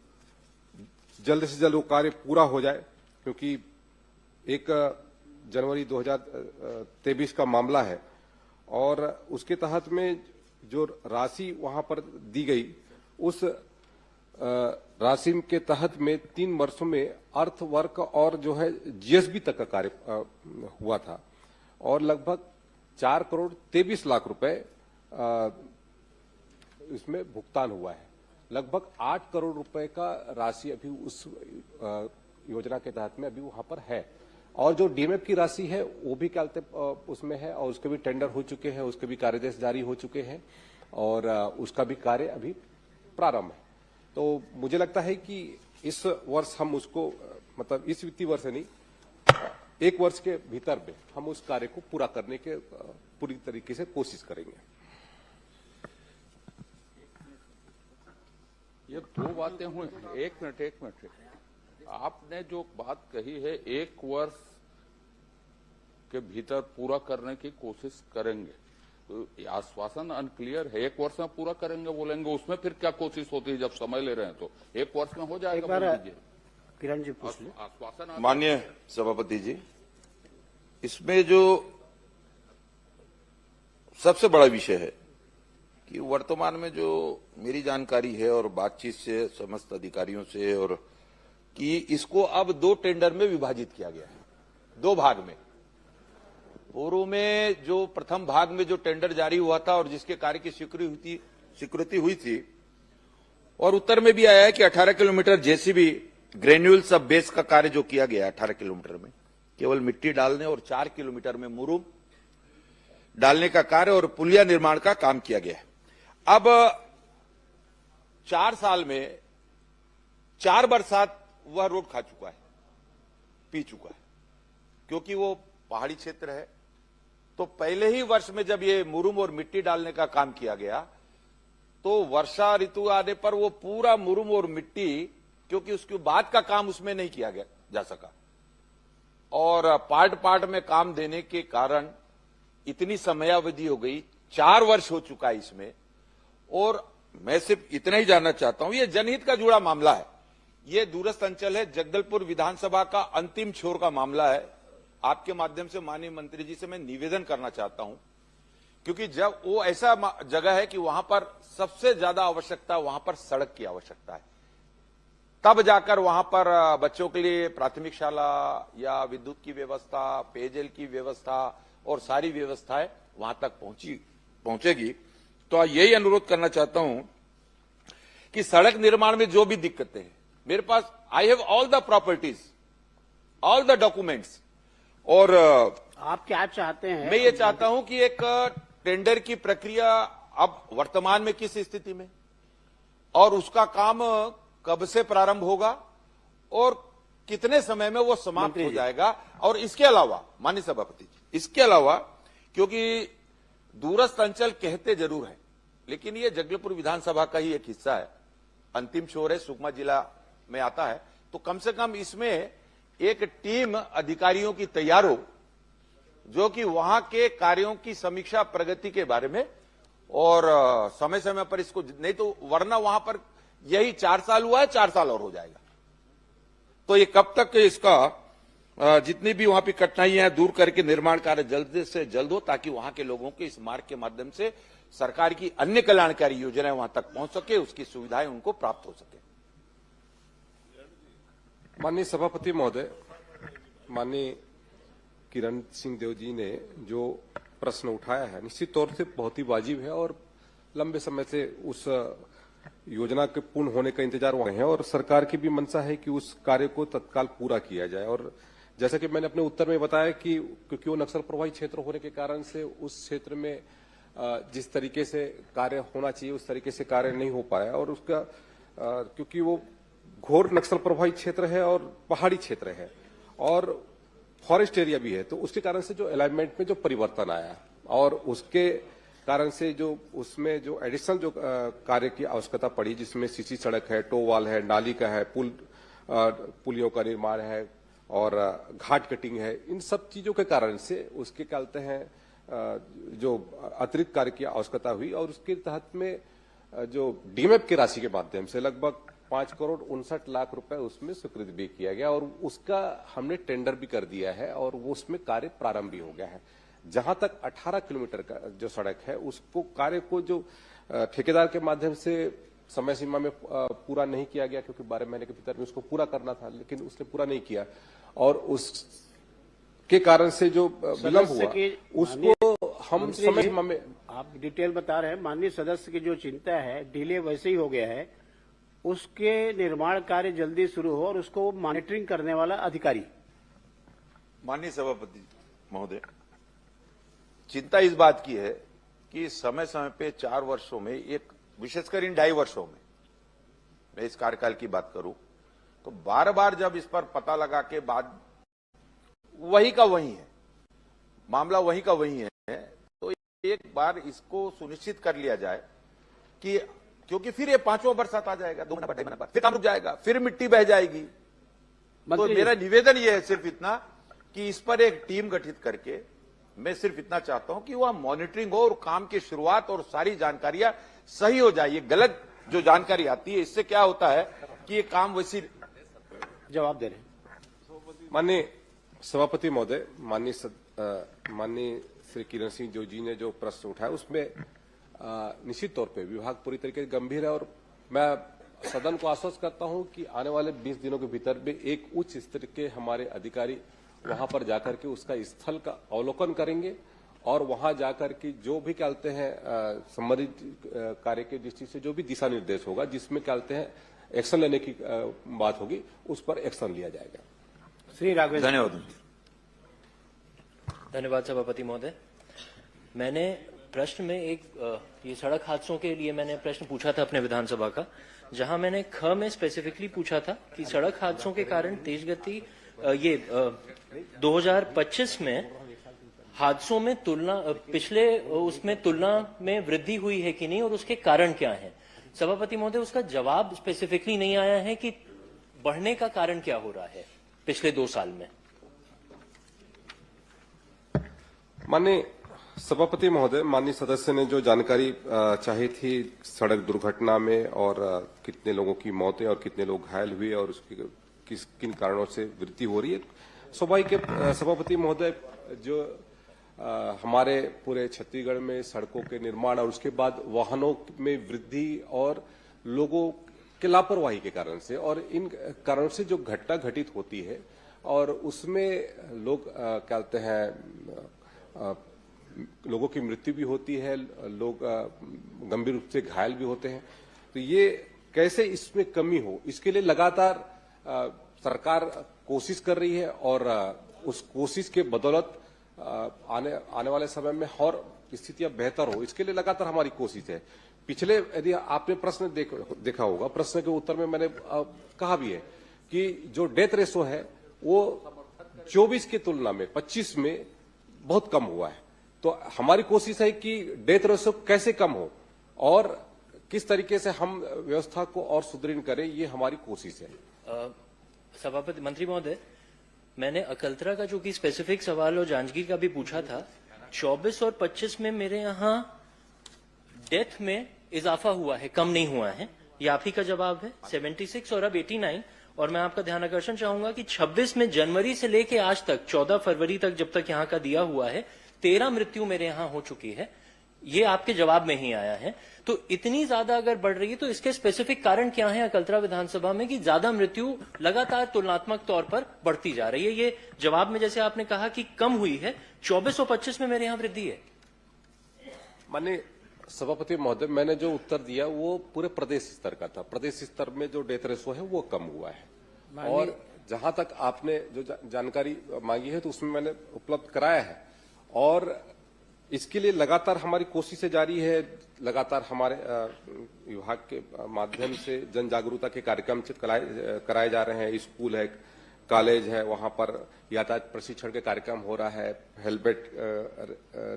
Speaker 3: जल्द से जल्द वो कार्य पूरा हो जाए, क्योंकि 1 जनवरी 2023 का मामला है और उसके तहत में जो राशि वहां पर दी गई उस राशि के तहत में 3 वर्षों में अर्थवर्क और जो है जीएसबी तक का कार्य हुआ था और लगभग 4,23,00,000 रुपए इसमें भुगतान हुआ है। लगभग 8 करोड़ रुपए का राशि अभी उस योजना के तहत में अभी वहां पर है और जो डीएमएफ की राशि है वो भी क्या उसमें है और उसके भी टेंडर हो चुके हैं, उसके भी कार्यदेश जारी हो चुके हैं और उसका भी कार्य अभी प्रारंभ है। तो मुझे लगता है कि इस वर्ष हम उसको, मतलब इस वित्तीय वर्ष नहीं, 1 वर्ष के भीतर में हम उस कार्य को पूरा करने के पूरी तरीके से कोशिश करेंगे।
Speaker 8: ये 2 बातें हुई। एक मिनट। आपने जो बात कही है 1 वर्ष के भीतर पूरा करने की कोशिश करेंगे, तो ये आश्वासन अनक्लियर है। 1 वर्ष में पूरा करेंगे बोलेंगे, उसमें फिर क्या कोशिश होती है? जब समय ले रहे हैं तो 1 वर्ष में हो जाएगा।
Speaker 2: एक बार
Speaker 8: बोल दीजिए।
Speaker 2: किरण जी पूछ लें।
Speaker 8: आश्वासन
Speaker 1: माननीय सभापति जी, इसमें जो सबसे बड़ा विषय है कि वर्तमान में जो मेरी जानकारी है और बातचीत से समस्त अधिकारियों से, और कि इसको अब 2 टेंडर में विभाजित किया गया है, 2 भाग में। पूर्व में जो प्रथम भाग में जो टेंडर जारी हुआ था और जिसके कार्य की स्वीकृति हुई थी, और उत्तर में भी आया है कि 18 किलोमीटर जेसीबी ग्रेन्यूल सब बेस का कार्य जो किया गया 18 किलोमीटर में केवल मिट्टी डालने, और 4 किलोमीटर में मुरुम डालने का कार्य और पुलिया निर्माण का काम किया गया है। अब 4 साल में 4 बरसात वह रोड खा चुका है, पी चुका है, क्योंकि वो पहाड़ी क्षेत्र है। तो पहले ही वर्ष में जब ये मुरुम और मिट्टी डालने का काम किया गया, तो वर्षा ऋतु आने पर वो पूरा मुरुम और मिट्टी, क्योंकि उसके बाद का काम उसमें नहीं किया जा सका, और पार्ट में काम देने के कारण इतनी समयावधि हो गई, 4 वर्ष हो चुका है इसमें। और मैं सिर्फ इतना ही जानना चाहता हूं, ये जनहित का जुड़ा मामला है, ये दूरस्थ अंचल है, जगदलपुर विधानसभा का अंतिम छोर का मामला है। आपके माध्यम से माननीय मंत्री जी से मैं निवेदन करना चाहता हूं, क्योंकि जब वो ऐसा जगह है कि वहां पर सबसे ज्यादा आवश्यकता, वहां पर सड़क की आवश्यकता है, तब जाकर वहां पर बच्चों के लिए प्राथमिक शाला या विद्युत की व्यवस्था, पेयजल की व्यवस्था और सारी व्यवस्थाएं वहां तक पहुंचेगी। तो यही अनुरोध करना चाहता हूं कि सड़क निर्माण में जो भी दिक्कतें हैं, मेरे पास I have all the properties, all the documents, और
Speaker 2: आप क्या चाहते हैं?
Speaker 1: मैं ये चाहता हूं कि एक टेंडर की प्रक्रिया अब वर्तमान में किस स्थिति में, और उसका काम कब से प्रारंभ होगा और कितने समय में वो समाप्त हो जाएगा। और इसके अलावा माननीय सभापति जी, इसके अलावा, क्योंकि दूरस्थ अंचल कहते जरूर है, लेकिन ये जगदलपुर विधानसभा का ही एक हिस्सा है, अंतिम छोर है, सुकमा जिला में आता है, तो कम से कम इसमें एक टीम अधिकारियों की तैयार हो, जो कि वहां के कार्यों की समीक्षा प्रगति के बारे में, और समय समय पर इसको, नहीं तो वरना वहां पर यही 4 साल हुआ है, 4 साल और हो जाएगा। तो ये कब तक इसका जितनी भी वहां की कठिनाइयां हैं दूर करके निर्माण कार्य जल्द से जल्द हो, ताकि वहां के लोगों के इस मार्ग के माध्यम से सरकार की अन्य कल्याणकारी योजनाएं वहां तक पहुंच सके, उसकी सुविधाएं उनको प्राप्त हो सके।
Speaker 3: माननीय सभापति महोदय, माननीय किरण सिंह देव जी ने जो प्रश्न उठाया है, निश्चित तौर से बहुत ही वाजिब है, और लंबे समय से उस योजना के पूर्ण होने का इंतजार वहां है, और सरकार की भी मंशा है कि उस कार्य को तत्काल पूरा किया जाए। और जैसा कि मैंने अपने उत्तर में बताया कि क्योंकि वो नक्सल प्रभावित क्षेत्र होने के कारण से उस क्षेत्र में जिस तरीके से कार्य होना चाहिए उस तरीके से कार्य नहीं हो पाया, और उसका क्योंकि वो घोर नक्सल प्रभावित क्षेत्र है और पहाड़ी क्षेत्र है और फॉरेस्ट एरिया भी है, तो उसके कारण से जो अलाइनमेंट में जो परिवर्तन आया, और उसके कारण से जो उसमें जो एडिशनल जो कार्य की आवश्यकता पड़ी, जिसमें सीसी सड़क है, टो वाल है, नाली का है, पुलियों का निर्माण है और घाट कटिंग है, इन सब चीजों के कारण से उसके कहते हैं जो अतिरिक्त कार्य की आवश्यकता हुई, और उसके तहत में जो डीमेप की राशि के माध्यम से लगभग 5,59,00,000 रुपए उसमें स्वीकृत भी किया गया, और उसका हमने टेंडर भी कर दिया है, और वो उसमें कार्य प्रारंभ भी हो गया है। जहां तक 18 किलोमीटर का जो सड़क है, उसको कार्य को जो ठेकेदार के माध्यम से समय सीमा में पूरा नहीं किया गया, क्योंकि 12 महीने के भीतर में उसको पूरा करना था, लेकिन उसने पूरा नहीं किया, और उसके कारण से जो विलंब हुआ उसको हम समय सीमा में,
Speaker 2: आप डिटेल बता रहे हैं, माननीय सदस्य की जो चिंता है, डिले वैसे ही हो गया है, उसके निर्माण कार्य जल्दी शुरू हो और उसको मॉनिटरिंग करने वाला अधिकारी।
Speaker 1: माननीय सभापति महोदय, चिंता इस बात की है कि समय समय पे 4 वर्षों में, एक विशेषकर इन 2.5 वर्षों में, मैं इस कार्यकाल की बात करूं तो बार बार जब इस पर पता लगा के बाद वही का वही है, मामला वही का वही है, तो एक बार इसको सुनिश्चित कर लिया जाए कि, क्योंकि फिर ये 5वां बरसात आ जाएगा, 2 महीना पर फिर काम रुक जाएगा, फिर मिट्टी बह जाएगी। तो मेरा निवेदन ये है सिर्फ इतना कि इस पर एक टीम गठित करके मैं सिर्फ इतना चाहता हूं कि वह मॉनिटरिंग हो और काम की शुरुआत और सारी जानकारियां सही हो जाए। ये गलत जो जानकारी आती है, इससे क्या होता है कि ये काम वैसी।
Speaker 2: जवाब दे रहे हैं
Speaker 3: माननीय सभापति महोदय, माननीय श्री किरण सिंह जो जी ने जो प्रश्न उठाया उसमें निश्चित तौर पे विभाग पूरी तरीके से गंभीर है और मैं सदन को आश्वस्त करता हूं कि आने वाले 20 दिनों के भीतर में एक उच्च स्तर के हमारे अधिकारी वहां पर जाकर के उसका स्थल का अवलोकन करेंगे और वहां जाकर के जो भी कहते हैं संबंधित कार्य के दृष्टि से जो भी दिशा निर्देश होगा जिसमें कहते हैं एक्शन लेने की बात होगी, उस पर एक्शन लिया जाएगा।
Speaker 2: श्री राघवेंद्र।
Speaker 1: धन्यवाद।
Speaker 5: धन्यवाद सभापति महोदय। मैंने प्रश्न में ये सड़क हादसों के लिए मैंने प्रश्न पूछा था अपने विधानसभा का, जहां मैंने ख में स्पेसिफिकली पूछा था कि सड़क हादसों के कारण तेज गति 2025 में हादसों में पिछले उसमें तुलना में वृद्धि हुई है कि नहीं और उसके कारण क्या है। सभापति महोदय, उसका जवाब स्पेसिफिकली नहीं आया है कि बढ़ने का कारण क्या हो रहा है पिछले 2 साल में।
Speaker 3: माननीय सभापति महोदय, माननीय सदस्य ने जो जानकारी चाही थी सड़क दुर्घटना में और कितने लोगों की मौतें और कितने लोग घायल हुए और उसकी किन कारणों से वृद्धि हो रही है, स्वाभाविक सभापति महोदय जो हमारे पूरे छत्तीसगढ़ में सड़कों के निर्माण और उसके बाद वाहनों में वृद्धि और लोगों के लापरवाही के कारण से और इन कारणों से जो घटना घटित होती है और उसमें लोग कहते हैं लोगों की मृत्यु भी होती है, लोग गंभीर रूप से घायल भी होते हैं। तो ये कैसे इसमें कमी हो, इसके लिए लगातार सरकार कोशिश कर रही है और उस कोशिश के बदौलत आने वाले समय में और स्थितियां बेहतर हो, इसके लिए लगातार हमारी कोशिश है। पिछले यदि आपने प्रश्न देखा होगा, प्रश्न के उत्तर में मैंने कहा भी है कि जो डेथ रेशो है वो 24 की तुलना में 25 में बहुत कम हुआ है। तो हमारी कोशिश है कि डेथ रेशो कैसे कम हो और किस तरीके से हम व्यवस्था को और सुदृढ़ करें, ये हमारी कोशिश है।
Speaker 5: सभापति मंत्री महोदय, मैंने अकलतरा का जो कि स्पेसिफिक सवाल और जांजगीर का भी पूछा था, 24 और 25 में मेरे यहाँ डेथ में इजाफा हुआ है, कम नहीं हुआ है। ये आप ही का जवाब है। 76 और अब 89। और मैं आपका ध्यान आकर्षण चाहूंगा कि 26 में जनवरी से लेके आज तक 14 फरवरी तक जब तक यहाँ का दिया हुआ है 13 मृत्यु मेरे यहाँ हो चुकी है। ये आपके जवाब में ही आया है। तो इतनी ज्यादा अगर बढ़ रही है तो इसके स्पेसिफिक कारण क्या है अकलतरा विधानसभा में कि ज्यादा मृत्यु लगातार तुलनात्मक तौर पर बढ़ती जा रही है। ये जवाब में जैसे आपने कहा कि कम हुई है, 24 और 25 में मेरे यहाँ वृद्धि है।
Speaker 3: माननीय सभापति महोदय, मैंने जो उत्तर दिया वो पूरे प्रदेश स्तर का था। प्रदेश स्तर में जो डेथ रेशो है वो कम हुआ है और जहां तक आपने जो जानकारी मांगी है तो उसमें मैंने उपलब्ध कराया है और इसके लिए लगातार हमारी कोशिशें जारी है। लगातार हमारे विभाग के माध्यम से जन जागरूकता के कार्यक्रम कराए जा रहे हैं। स्कूल है, कॉलेज है, वहां पर यातायात प्रशिक्षण के कार्यक्रम हो रहा है, हेलमेट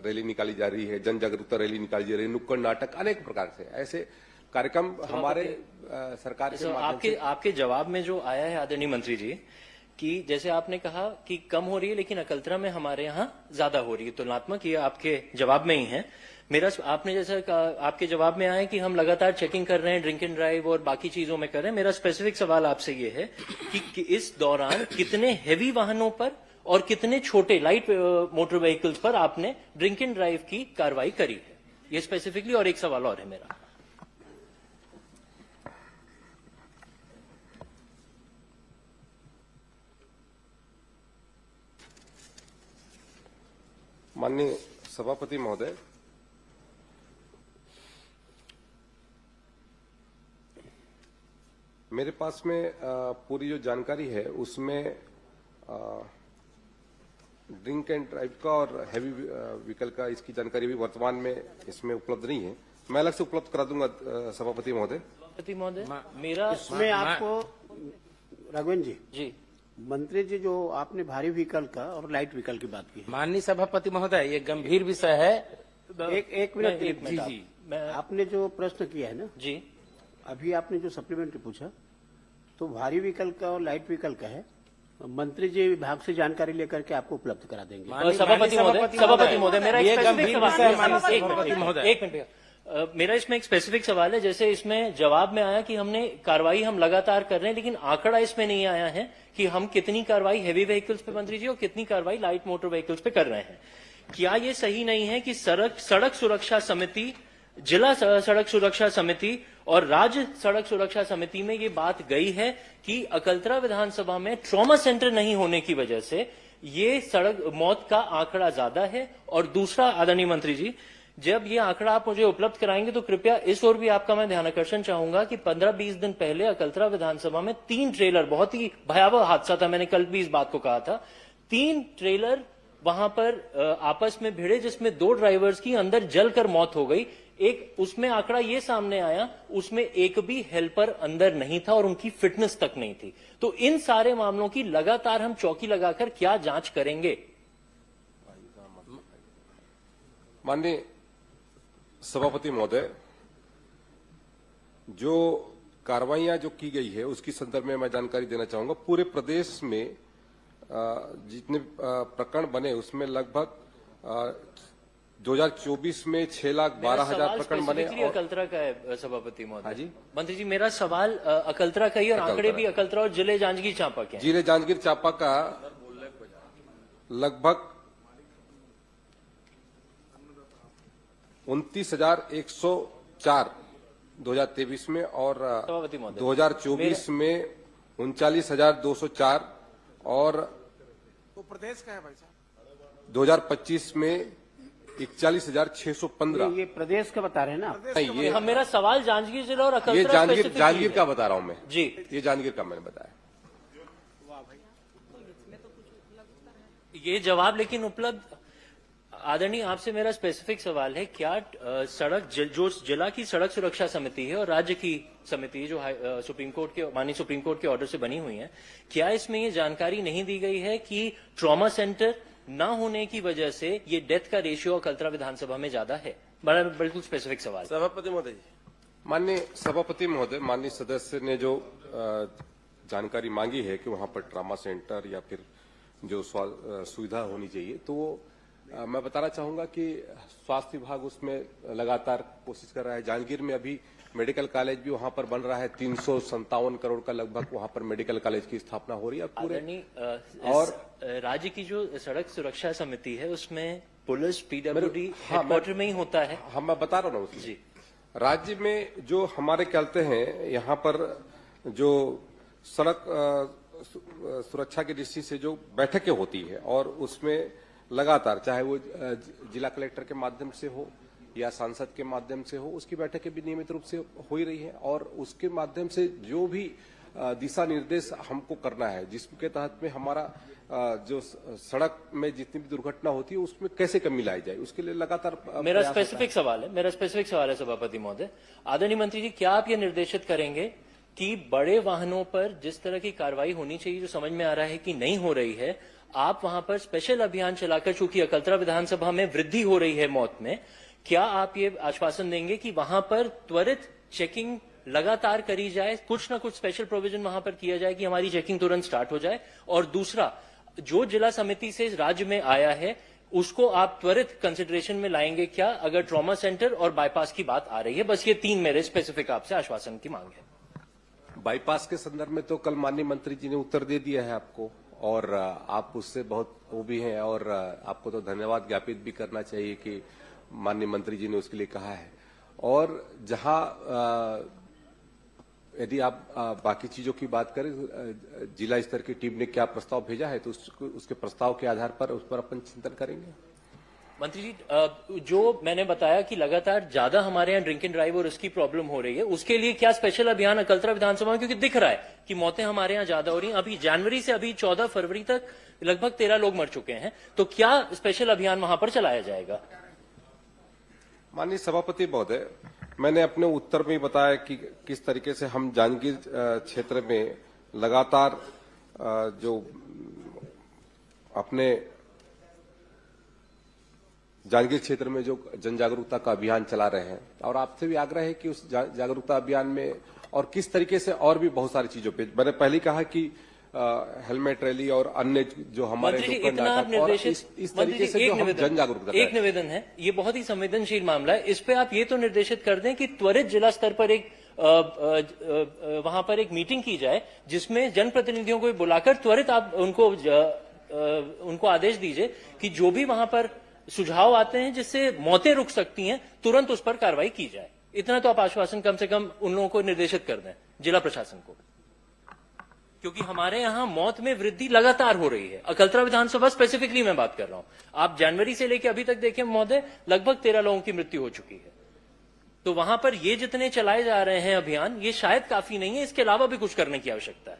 Speaker 3: रैली निकाली जा रही है, जन जागरूकता रैली निकाली जा रही है, नुक्कड़ नाटक, अनेक प्रकार से ऐसे कार्यक्रम हमारे सरकार के माध्यम से।
Speaker 5: आपके जवाब में जो आया है आदरणीय मंत्री जी कि जैसे आपने कहा कि कम हो रही है लेकिन अकलतरा में हमारे यहाँ ज्यादा हो रही है तुलनात्मक, ये आपके जवाब में ही है। मेरा आपने जैसा कहा, आपके जवाब में आया कि हम लगातार चेकिंग कर रहे हैं, ड्रिंक एंड ड्राइव और बाकी चीजों में कर रहे हैं। मेरा स्पेसिफिक सवाल आपसे ये है कि इस दौरान कितने हेवी वाहनों पर और कितने छोटे लाइट मोटर व्हीकल्स पर आपने ड्रिंक एंड ड्राइव की कार्रवाई करी है, ये स्पेसिफिकली। और एक सवाल और है मेरा।
Speaker 3: माननीय सभापति महोदय, मेरे पास में पूरी जो जानकारी है उसमें ड्रिंक एंड ड्राइव का और हैवी व्हीकल का इसकी जानकारी भी वर्तमान में इसमें उपलब्ध नहीं है। मैं अलग से उपलब्ध करा दूंगा सभापति महोदय।
Speaker 5: सभापति महोदय, मेरा
Speaker 2: इसमें आपको राघवेंद्र
Speaker 5: जी
Speaker 2: मंत्री जी जो आपने भारी व्हीकल का और लाइट व्हीकल की बात की है,
Speaker 16: माननीय सभापति महोदय, ये गंभीर विषय है।
Speaker 2: एक मिनट
Speaker 16: जी जी,
Speaker 2: आपने जो प्रश्न किया है ना
Speaker 5: जी,
Speaker 2: अभी आपने जो सप्लीमेंट्री पूछा तो भारी व्हीकल का और लाइट व्हीकल का है मंत्री जी विभाग से जानकारी लेकर के आपको उपलब्ध करा देंगे।
Speaker 5: सभापति महोदय मेरा एक
Speaker 16: गंभीर विषय है माननीय सभापति महोदय।
Speaker 5: एक मिनट मेरा इसमें एक स्पेसिफिक सवाल है। जैसे इसमें जवाब में आया कि हमने कार्रवाई हम लगातार कर रहे हैं, लेकिन आंकड़ा इसमें नहीं आया है कि हम कितनी कार्रवाई हैवी व्हीकल्स पे मंत्री जी और कितनी कार्रवाई लाइट मोटर व्हीकल्स पे कर रहे हैं। क्या ये सही नहीं है कि सड़क सुरक्षा समिति, जिला सड़क सुरक्षा समिति और राज्य सड़क सुरक्षा समिति में ये बात गई है कि अकलतरा विधानसभा में ट्रॉमा सेंटर नहीं होने की वजह से ये सड़क मौत का आंकड़ा ज्यादा है? और दूसरा, आदरणीय मंत्री जी, जब ये आंकड़ा आप मुझे उपलब्ध कराएंगे तो कृपया इस ओर भी आपका मैं ध्यानाकर्षण चाहूंगा कि 15-20 दिन पहले अकलतरा विधानसभा में 3 ट्रेलर, बहुत ही भयावह हादसा था, मैंने कल भी इस बात को कहा था, 3 ट्रेलर वहां पर आपस में भिड़े जिसमें 2 ड्राइवर्स की अंदर जलकर मौत हो गई। एक उसमें आंकड़ा ये सामने आया, उसमें एक भी हेल्पर अंदर नहीं था और उनकी फिटनेस तक नहीं थी। तो इन सारे मामलों की लगातार हम चौकी लगाकर क्या जांच करेंगे?
Speaker 3: माननीय सभापति महोदय, जो कार्रवाइयां जो की गई है उसकी संदर्भ में मैं जानकारी देना चाहूंगा। पूरे प्रदेश में जितने प्रकरण बने उसमें लगभग 2024 में 6,12,000 प्रकरण बने।
Speaker 5: और अकलतरा का है सभापति महोदय। हाँ जी मंत्री जी, मेरा सवाल अकलतरा का ही, और आंकड़े भी अकलतरा और जिले जांजगीर चांपा के।
Speaker 3: जिले जांजगीर चांपा का लगभग 29,104 2023 में और 2024 में 39,204 और
Speaker 15: प्रदेश का है भाई साहब
Speaker 3: 2025 में 41,615।
Speaker 2: ये प्रदेश का बता रहे हैं ना?
Speaker 3: नहीं, ये
Speaker 5: मेरा सवाल जांजगीर जिला और अकलतरा
Speaker 3: ये जांजगीर का बता रहा हूं मैं
Speaker 5: जी।
Speaker 3: ये जांजगीर का मैंने बताया।
Speaker 5: ये जवाब लेकिन उपलब्ध, आदरणीय आपसे मेरा स्पेसिफिक सवाल है, क्या जो जिला की सड़क सुरक्षा समिति है और राज्य की समिति है जो सुप्रीम कोर्ट के, माननीय सुप्रीम कोर्ट के ऑर्डर से बनी हुई है, क्या इसमें ये जानकारी नहीं दी गई है कि ट्रॉमा सेंटर ना होने की वजह से ये डेथ का रेशियो अकलतरा विधानसभा में ज्यादा है? बड़ा बिल्कुल स्पेसिफिक सवाल।
Speaker 15: सभापति महोदय।
Speaker 3: माननीय सभापति महोदय, माननीय सदस्य ने जो जानकारी मांगी है कि वहां पर ट्रामा सेंटर या फिर जो सुविधा होनी चाहिए, तो मैं बताना चाहूंगा कि स्वास्थ्य विभाग उसमें लगातार कोशिश कर रहा है। जांजगीर में अभी मेडिकल कॉलेज भी वहां पर बन रहा है, 357 करोड़ का लगभग वहां पर मेडिकल कॉलेज की स्थापना हो रही है पूरे।
Speaker 5: और राज्य की जो सड़क सुरक्षा समिति है उसमें पुलिस, पीडब्ल्यूडी हेडक्वार्टर में ही होता है।
Speaker 3: हम मैं बता रहा हूँ
Speaker 5: जी।
Speaker 3: राज्य में जो हमारे चलते हैं, यहाँ पर जो सड़क सुरक्षा की दृष्टि से जो बैठकें होती है और उसमें लगातार, चाहे वो जिला कलेक्टर के माध्यम से हो या सांसद के माध्यम से हो, उसकी बैठकें भी नियमित रूप से हो ही रही है। और उसके माध्यम से जो भी दिशा निर्देश हमको करना है, जिसके तहत में हमारा जो सड़क में जितनी भी दुर्घटना होती है उसमें कैसे कमी लाई जाए, उसके लिए लगातार
Speaker 5: मेरा स्पेसिफिक सवाल है सभापति महोदय। आदरणीय मंत्री जी, क्या आप ये निर्देशित करेंगे कि बड़े वाहनों पर जिस तरह की कार्रवाई होनी चाहिए, जो समझ में आ रहा है कि नहीं हो रही है, आप वहां पर स्पेशल अभियान चलाकर, चूंकि अकलतरा विधानसभा में वृद्धि हो रही है मौत में, क्या आप ये आश्वासन देंगे कि वहां पर त्वरित चेकिंग लगातार करी जाए, कुछ ना कुछ स्पेशल प्रोविजन वहां पर किया जाए कि हमारी चेकिंग तुरंत स्टार्ट हो जाए? और दूसरा, जो जिला समिति से राज्य में आया है उसको आप त्वरित कंसिडरेशन में लाएंगे क्या, अगर ट्रॉमा सेंटर और बाईपास की बात आ रही है? बस ये 3 मेरे स्पेसिफिक आपसे आश्वासन की मांग है।
Speaker 3: बाईपास के संदर्भ में तो कल माननीय मंत्री जी ने उत्तर दे दिया है आपको, और आप उससे बहुत वो भी हैं, और आपको तो धन्यवाद ज्ञापित भी करना चाहिए कि माननीय मंत्री जी ने उसके लिए कहा है। और जहां यदि आप बाकी चीजों की बात करें, जिला स्तर की टीम ने क्या प्रस्ताव भेजा है, तो उसके प्रस्ताव के आधार पर उस पर अपन चिंतन करेंगे।
Speaker 5: मंत्री जी, जो मैंने बताया कि लगातार ज्यादा हमारे यहाँ ड्रिंक एंड ड्राइव और इसकी प्रॉब्लम हो रही है, उसके लिए क्या स्पेशल अभियान अकलतरा विधानसभा में, क्योंकि दिख रहा है कि मौतें हमारे यहाँ ज्यादा हो रही हैं, अभी जनवरी से अभी 14 फरवरी तक लगभग 13 लोग मर चुके हैं, तो क्या स्पेशल अभियान वहां पर चलाया जाएगा?
Speaker 3: माननीय सभापति महोदय, मैंने अपने उत्तर में बताया कि किस तरीके से हम जांजगीर क्षेत्र में लगातार जो अपने जांजगीर क्षेत्र में जो जन जागरूकता का अभियान चला रहे हैं, और आपसे भी आग्रह है कि उस जागरूकता अभियान में और किस तरीके से और भी बहुत सारी चीजों पे, मैंने पहले कहा कि हेलमेट रैली और अन्य जो हमारे
Speaker 5: मंत्री जी,
Speaker 3: नुक्कड़
Speaker 5: इतना आप
Speaker 3: नाटक और
Speaker 5: निर्देशित
Speaker 3: इस तरीके से जो हम जन जागरूकता
Speaker 5: एक निवेदन है, ये बहुत ही संवेदनशील मामला है। इस पे आप ये तो निर्देशित कर दें कि त्वरित जिला स्तर पर एक वहां पर एक मीटिंग की जाए, जिसमें जनप्रतिनिधियों को बुलाकर त्वरित आप उनको आदेश दीजिए कि जो भी वहां पर सुझाव आते हैं जिससे मौतें रुक सकती हैं, तुरंत उस पर कार्रवाई की जाए। इतना तो आप आश्वासन कम से कम उन लोगों को निर्देशित कर दें, जिला प्रशासन को, क्योंकि हमारे यहां मौत में वृद्धि लगातार हो रही है। अकलतरा विधानसभा स्पेसिफिकली मैं बात कर रहा हूं। आप जनवरी से लेकर अभी तक देखें महोदय, लगभग 13 लोगों की मृत्यु हो चुकी है। तो वहां पर ये जितने चलाए जा रहे हैं अभियान, ये शायद काफी नहीं है, इसके अलावा भी कुछ करने की आवश्यकता है।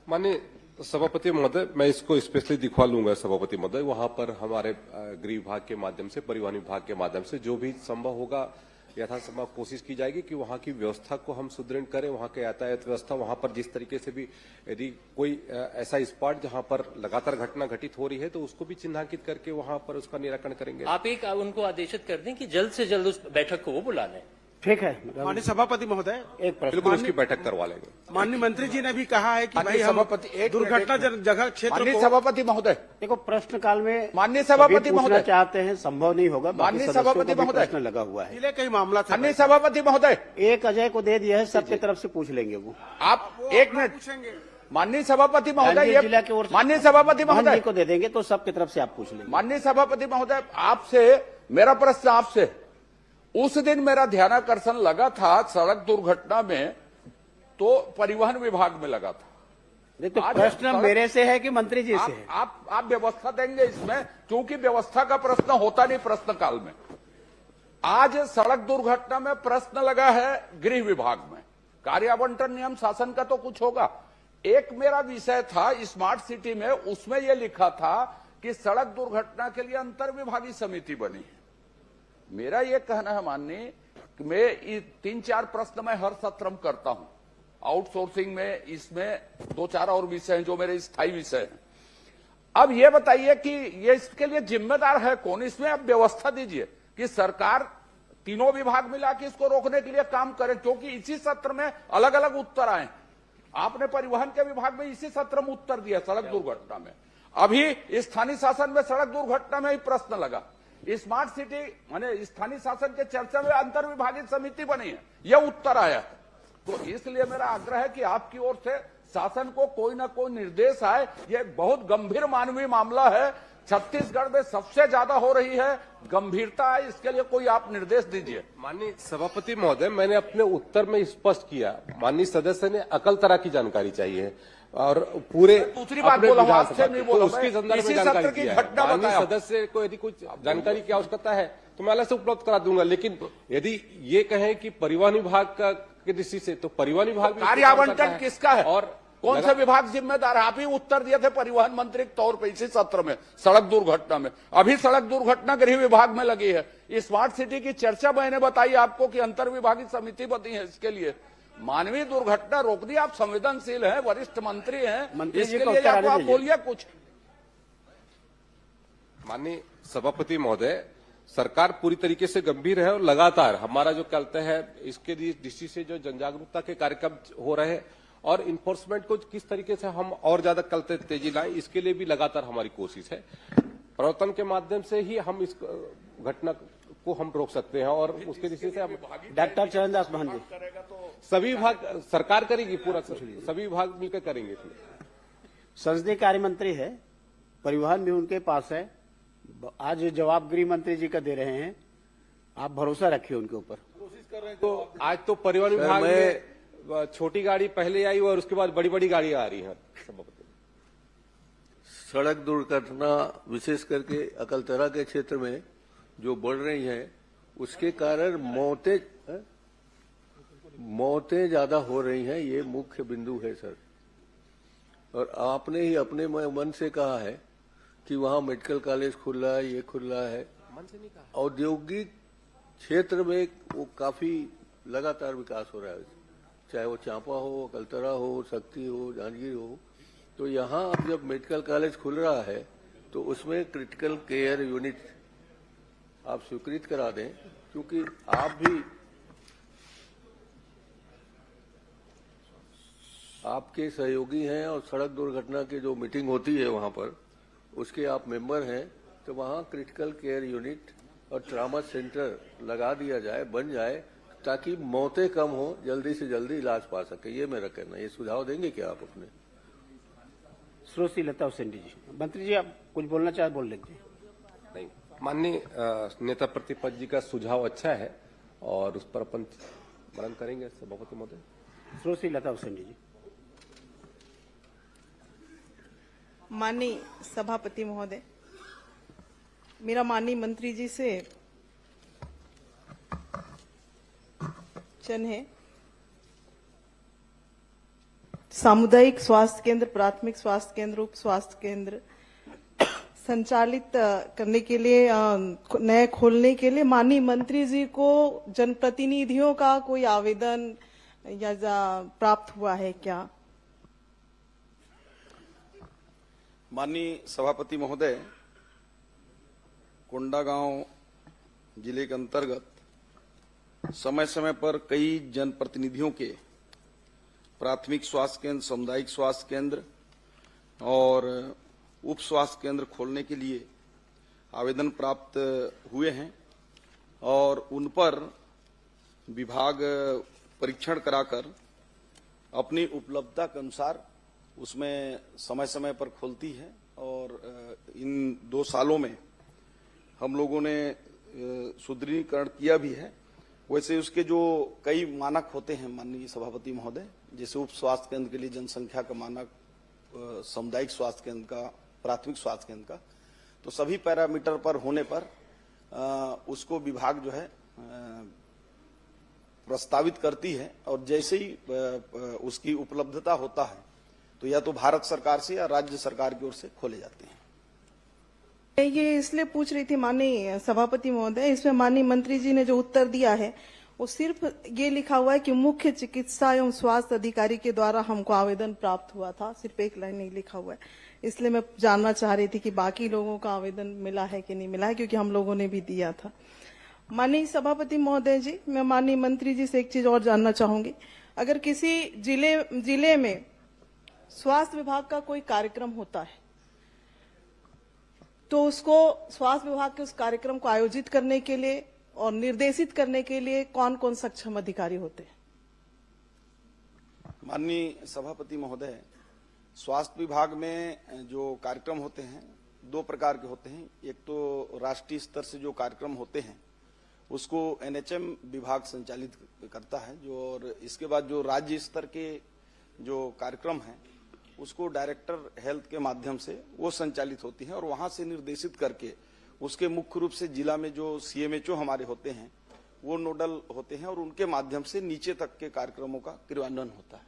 Speaker 3: माननीय सभापति महोदय, मैं इसको स्पेशली दिखवा लूंगा सभापति महोदय। वहां पर हमारे गृह विभाग के माध्यम से, परिवहन विभाग के माध्यम से जो भी संभव होगा यथासंभव कोशिश की जाएगी कि वहां की व्यवस्था को हम सुदृढ़ करें। वहां के यातायात व्यवस्था, वहां पर जिस तरीके से भी यदि कोई ऐसा स्पॉट जहां पर लगातार घटना घटित हो रही है तो उसको भी चिन्हांकित करके वहां पर उसका निराकरण करेंगे।
Speaker 5: आप एक उनको आदेशित कर दें कि जल्द से जल्द उस बैठक को वो बुला लें।
Speaker 2: ठीक है।
Speaker 11: माननीय सभापति महोदय,
Speaker 2: एक प्रश्न।
Speaker 3: बिल्कुल उसकी बैठक करवा लेंगे।
Speaker 11: माननीय मंत्री जी ने भी कहा है कि भाई
Speaker 8: माननीय
Speaker 11: हम
Speaker 8: सभापति, एक
Speaker 11: दुर्घटना जगह क्षेत्र
Speaker 8: माननीय
Speaker 11: को
Speaker 8: सभापति महोदय,
Speaker 2: देखो प्रश्न काल में
Speaker 8: माननीय सभापति
Speaker 2: पूछना
Speaker 8: महोदय,
Speaker 2: चाहते हैं, संभव नहीं होगा। बाकी
Speaker 8: माननीय
Speaker 2: सदस्यों
Speaker 8: सभापति
Speaker 2: को भी
Speaker 8: महोदय,
Speaker 2: प्रश्न लगा हुआ है।
Speaker 11: जिले का ही मामला था।
Speaker 8: माननीय सभापति महोदय,
Speaker 2: एक अजय को दे दिया है, सबके तरफ से पूछ लेंगे वो।
Speaker 8: आप एक मिनट।
Speaker 11: पूछेंगे।
Speaker 8: माननीय सभापति महोदय,
Speaker 2: जांजगीर जिला की ओर से
Speaker 8: माननीय सभापति
Speaker 2: मोहन
Speaker 8: महोदय
Speaker 2: जी को दे देंगे तो सबकी तरफ से आप पूछ लेंगे।
Speaker 8: माननीय सभापति महोदय, आपसे मेरा प्रश्न आपसे, उस दिन मेरा ध्यानाकर्षण लगा था सड़क दुर्घटना में तो परिवहन विभाग में लगा था।
Speaker 2: देखो प्रश्न मेरे से है कि मंत्री जी से है?
Speaker 8: आप व्यवस्था देंगे इसमें, क्योंकि व्यवस्था का प्रश्न होता नहीं प्रश्न काल में। आज सड़क दुर्घटना में प्रश्न लगा है गृह विभाग में, कार्य आवंटन नियम शासन का तो कुछ होगा। एक मेरा विषय था स्मार्ट सिटी में, उसमें यह लिखा था कि सड़क दुर्घटना के लिए अंतर विभागीय समिति बनी है। मेरा यह कहना है माननीय कि मैं 3-4 प्रश्न मैं हर सत्र में करता हूं, आउटसोर्सिंग में, इसमें 2-4 और विषय हैं जो मेरे स्थायी विषय हैं। अब यह बताइए कि ये इसके लिए जिम्मेदार है कौन? इसमें आप व्यवस्था दीजिए कि सरकार तीनों विभाग मिला के इसको रोकने के लिए काम करे, क्योंकि इसी सत्र में अलग अलग उत्तर आए। आपने परिवहन के विभाग में इसी सत्र में उत्तर दिया सड़क दुर्घटना में, अभी स्थानीय शासन में सड़क दुर्घटना में ही प्रश्न लगा। स्मार्ट सिटी माने स्थानीय शासन के चर्चा में अंतर विभागीय समिति बनी है, यह उत्तर आया है। तो इसलिए मेरा आग्रह है कि आपकी ओर से शासन को कोई ना कोई निर्देश आए। यह बहुत गंभीर मानवीय मामला है, छत्तीसगढ़ में सबसे ज्यादा हो रही है, गंभीरता है, इसके लिए कोई आप निर्देश दीजिए।
Speaker 3: माननीय सभापति महोदय, मैंने अपने उत्तर में स्पष्ट किया, माननीय सदस्य ने अकलतरा की जानकारी चाहिए और पूरे
Speaker 8: दूसरी बात बोला हूं, आपसे नहीं बोला,
Speaker 3: उसके संदर्भ में जानकारी की घटना माननीय सदस्य को यदि कुछ जानकारी की आवश्यकता है तो मैं अलग से उपलब्ध करा दूंगा। लेकिन यदि ये कहें कि परिवहन विभाग का की दृष्टि से, तो परिवहन विभाग
Speaker 8: कार्य आवंटन किसका है
Speaker 3: और
Speaker 8: कौन सा विभाग जिम्मेदार है? आप ही उत्तर दिए थे परिवहन मंत्री के तौर पर इसी सत्र में सड़क दुर्घटना में। अभी सड़क दुर्घटना गृह विभाग में लगी है। स्मार्ट सिटी की चर्चा मैंने बताई आपको कि अंतर विभागीय समिति बनी है इसके लिए। मानवीय दुर्घटना रोक दी, आप संवेदनशील हैं, वरिष्ठ मंत्री हैं, इसके लिए आप बोलिए कुछ।
Speaker 3: माननीय सभापति महोदय, सरकार पूरी तरीके से गंभीर है और लगातार हमारा जो कहते हैं इसके दृष्टि से जो जन जागरूकता के कार्यक्रम हो रहे हैं और इन्फोर्समेंट को किस तरीके से हम और ज्यादा कल तेजी लाएं, इसके लिए भी लगातार हमारी कोशिश है। प्रवर्तन के माध्यम से ही हम इस घटना को हम रोक सकते हैं और उसके दृष्टि से हम
Speaker 2: डॉक्टर चरणदास महन जी,
Speaker 3: सभी विभाग सरकार करेगी, पूरा सभी विभाग मिलकर करेंगे।
Speaker 2: संसदीय कार्य मंत्री है, परिवहन भी उनके पास है, आज जवाब गृह मंत्री जी का दे रहे हैं, आप भरोसा रखिए उनके ऊपर।
Speaker 3: कोशिश कर रहे हैं। तो आज तो परिवहन विभाग में छोटी गाड़ी पहले आई और उसके बाद बड़ी बड़ी गाड़ियां आ रही हैं।
Speaker 9: सड़क दुर्घटना विशेष करके अकलतरा के क्षेत्र में जो बढ़ रही हैं, उसके कारण मौतें ज्यादा हो रही हैं, ये मुख्य बिंदु है सर। और आपने ही अपने मन से कहा है कि वहां मेडिकल कॉलेज खुल रहा है, ये खुल रहा है। औद्योगिक क्षेत्र में वो काफी लगातार विकास हो रहा है, चाहे वो चांपा हो, अकलतरा हो, शक्ति हो, जांजगीर हो। तो यहाँ अब जब मेडिकल कॉलेज खुल रहा है तो उसमें क्रिटिकल केयर यूनिट आप स्वीकृत करा दें, क्योंकि आप भी आपके सहयोगी हैं और सड़क दुर्घटना की जो मीटिंग होती है वहां पर उसके आप मेंबर हैं, तो वहां क्रिटिकल केयर यूनिट और ट्रामा सेंटर लगा दिया जाए, बन जाए, ताकि मौतें कम हो, जल्दी से जल्दी इलाज पा सके। ये मेरा कहना है। ये सुझाव देंगे क्या आप अपने?
Speaker 2: श्रोती लता हुसैन जी, मंत्री जी आप कुछ बोलना चाहे बोल लीजिए।
Speaker 3: नहीं, माननीय नेता प्रतिपक्ष जी का सुझाव अच्छा है और उस पर अपन मनन करेंगे सभापति महोदय।
Speaker 2: श्रोती लता हुसैन जी।
Speaker 10: माननीय सभापति महोदय, मेरा माननीय मंत्री जी से प्रश्न है। सामुदायिक स्वास्थ्य केंद्र, प्राथमिक स्वास्थ्य केंद्र, उप स्वास्थ्य केंद्र संचालित करने के लिए, नए खोलने के लिए माननीय मंत्री जी को जनप्रतिनिधियों का कोई आवेदन या प्राप्त हुआ है क्या?
Speaker 7: माननीय सभापति महोदय, कोंडागांव जिले के अंतर्गत समय समय पर कई जनप्रतिनिधियों के प्राथमिक स्वास्थ्य केंद्र, सामुदायिक स्वास्थ्य केंद्र और उप स्वास्थ्य केंद्र खोलने के लिए आवेदन प्राप्त हुए हैं और उन पर विभाग परीक्षण कराकर अपनी उपलब्धता के अनुसार उसमें समय समय पर खोलती है। और इन 2 सालों में हम लोगों ने सुदृढ़ीकरण किया भी है। वैसे उसके जो कई मानक होते हैं माननीय सभापति महोदय, जैसे उप स्वास्थ्य केंद्र के लिए जनसंख्या का मानक, सामुदायिक स्वास्थ्य केंद्र का, प्राथमिक स्वास्थ्य केंद्र का, तो सभी पैरामीटर पर होने पर उसको विभाग जो है प्रस्तावित करती है और जैसे ही उसकी उपलब्धता होता है तो या तो भारत सरकार से या राज्य सरकार की ओर से खोले जाते हैं।
Speaker 10: ये इसलिए पूछ रही थी माननीय सभापति महोदय, इसमें माननीय मंत्री जी ने जो उत्तर दिया है वो सिर्फ ये लिखा हुआ है कि मुख्य चिकित्सा एवं स्वास्थ्य अधिकारी के द्वारा हमको आवेदन प्राप्त हुआ था, सिर्फ एक लाइन नहीं लिखा हुआ है। इसलिए मैं जानना चाह रही थी कि बाकी लोगों का आवेदन मिला है कि नहीं मिला है, क्योंकि हम लोगों ने भी दिया था। माननीय सभापति महोदय जी, मैं माननीय मंत्री जी से एक चीज और जानना चाहूंगी। अगर किसी जिले में स्वास्थ्य विभाग का कोई कार्यक्रम होता है तो उसको स्वास्थ्य विभाग के उस कार्यक्रम को आयोजित करने के लिए और निर्देशित करने के लिए कौन कौन सक्षम अधिकारी होते हैं?
Speaker 7: माननीय सभापति महोदय, स्वास्थ्य विभाग में जो कार्यक्रम होते हैं 2 प्रकार के होते हैं। एक तो राष्ट्रीय स्तर से जो कार्यक्रम होते हैं उसको NHM विभाग संचालित करता है, जो और इसके बाद जो राज्य स्तर के जो कार्यक्रम हैं उसको डायरेक्टर हेल्थ के माध्यम से वो संचालित होती है और वहां से निर्देशित करके उसके मुख्य रूप से जिला में जो CMHO हमारे होते हैं वो नोडल होते हैं और उनके माध्यम से नीचे तक के कार्यक्रमों का क्रियान्वयन होता है।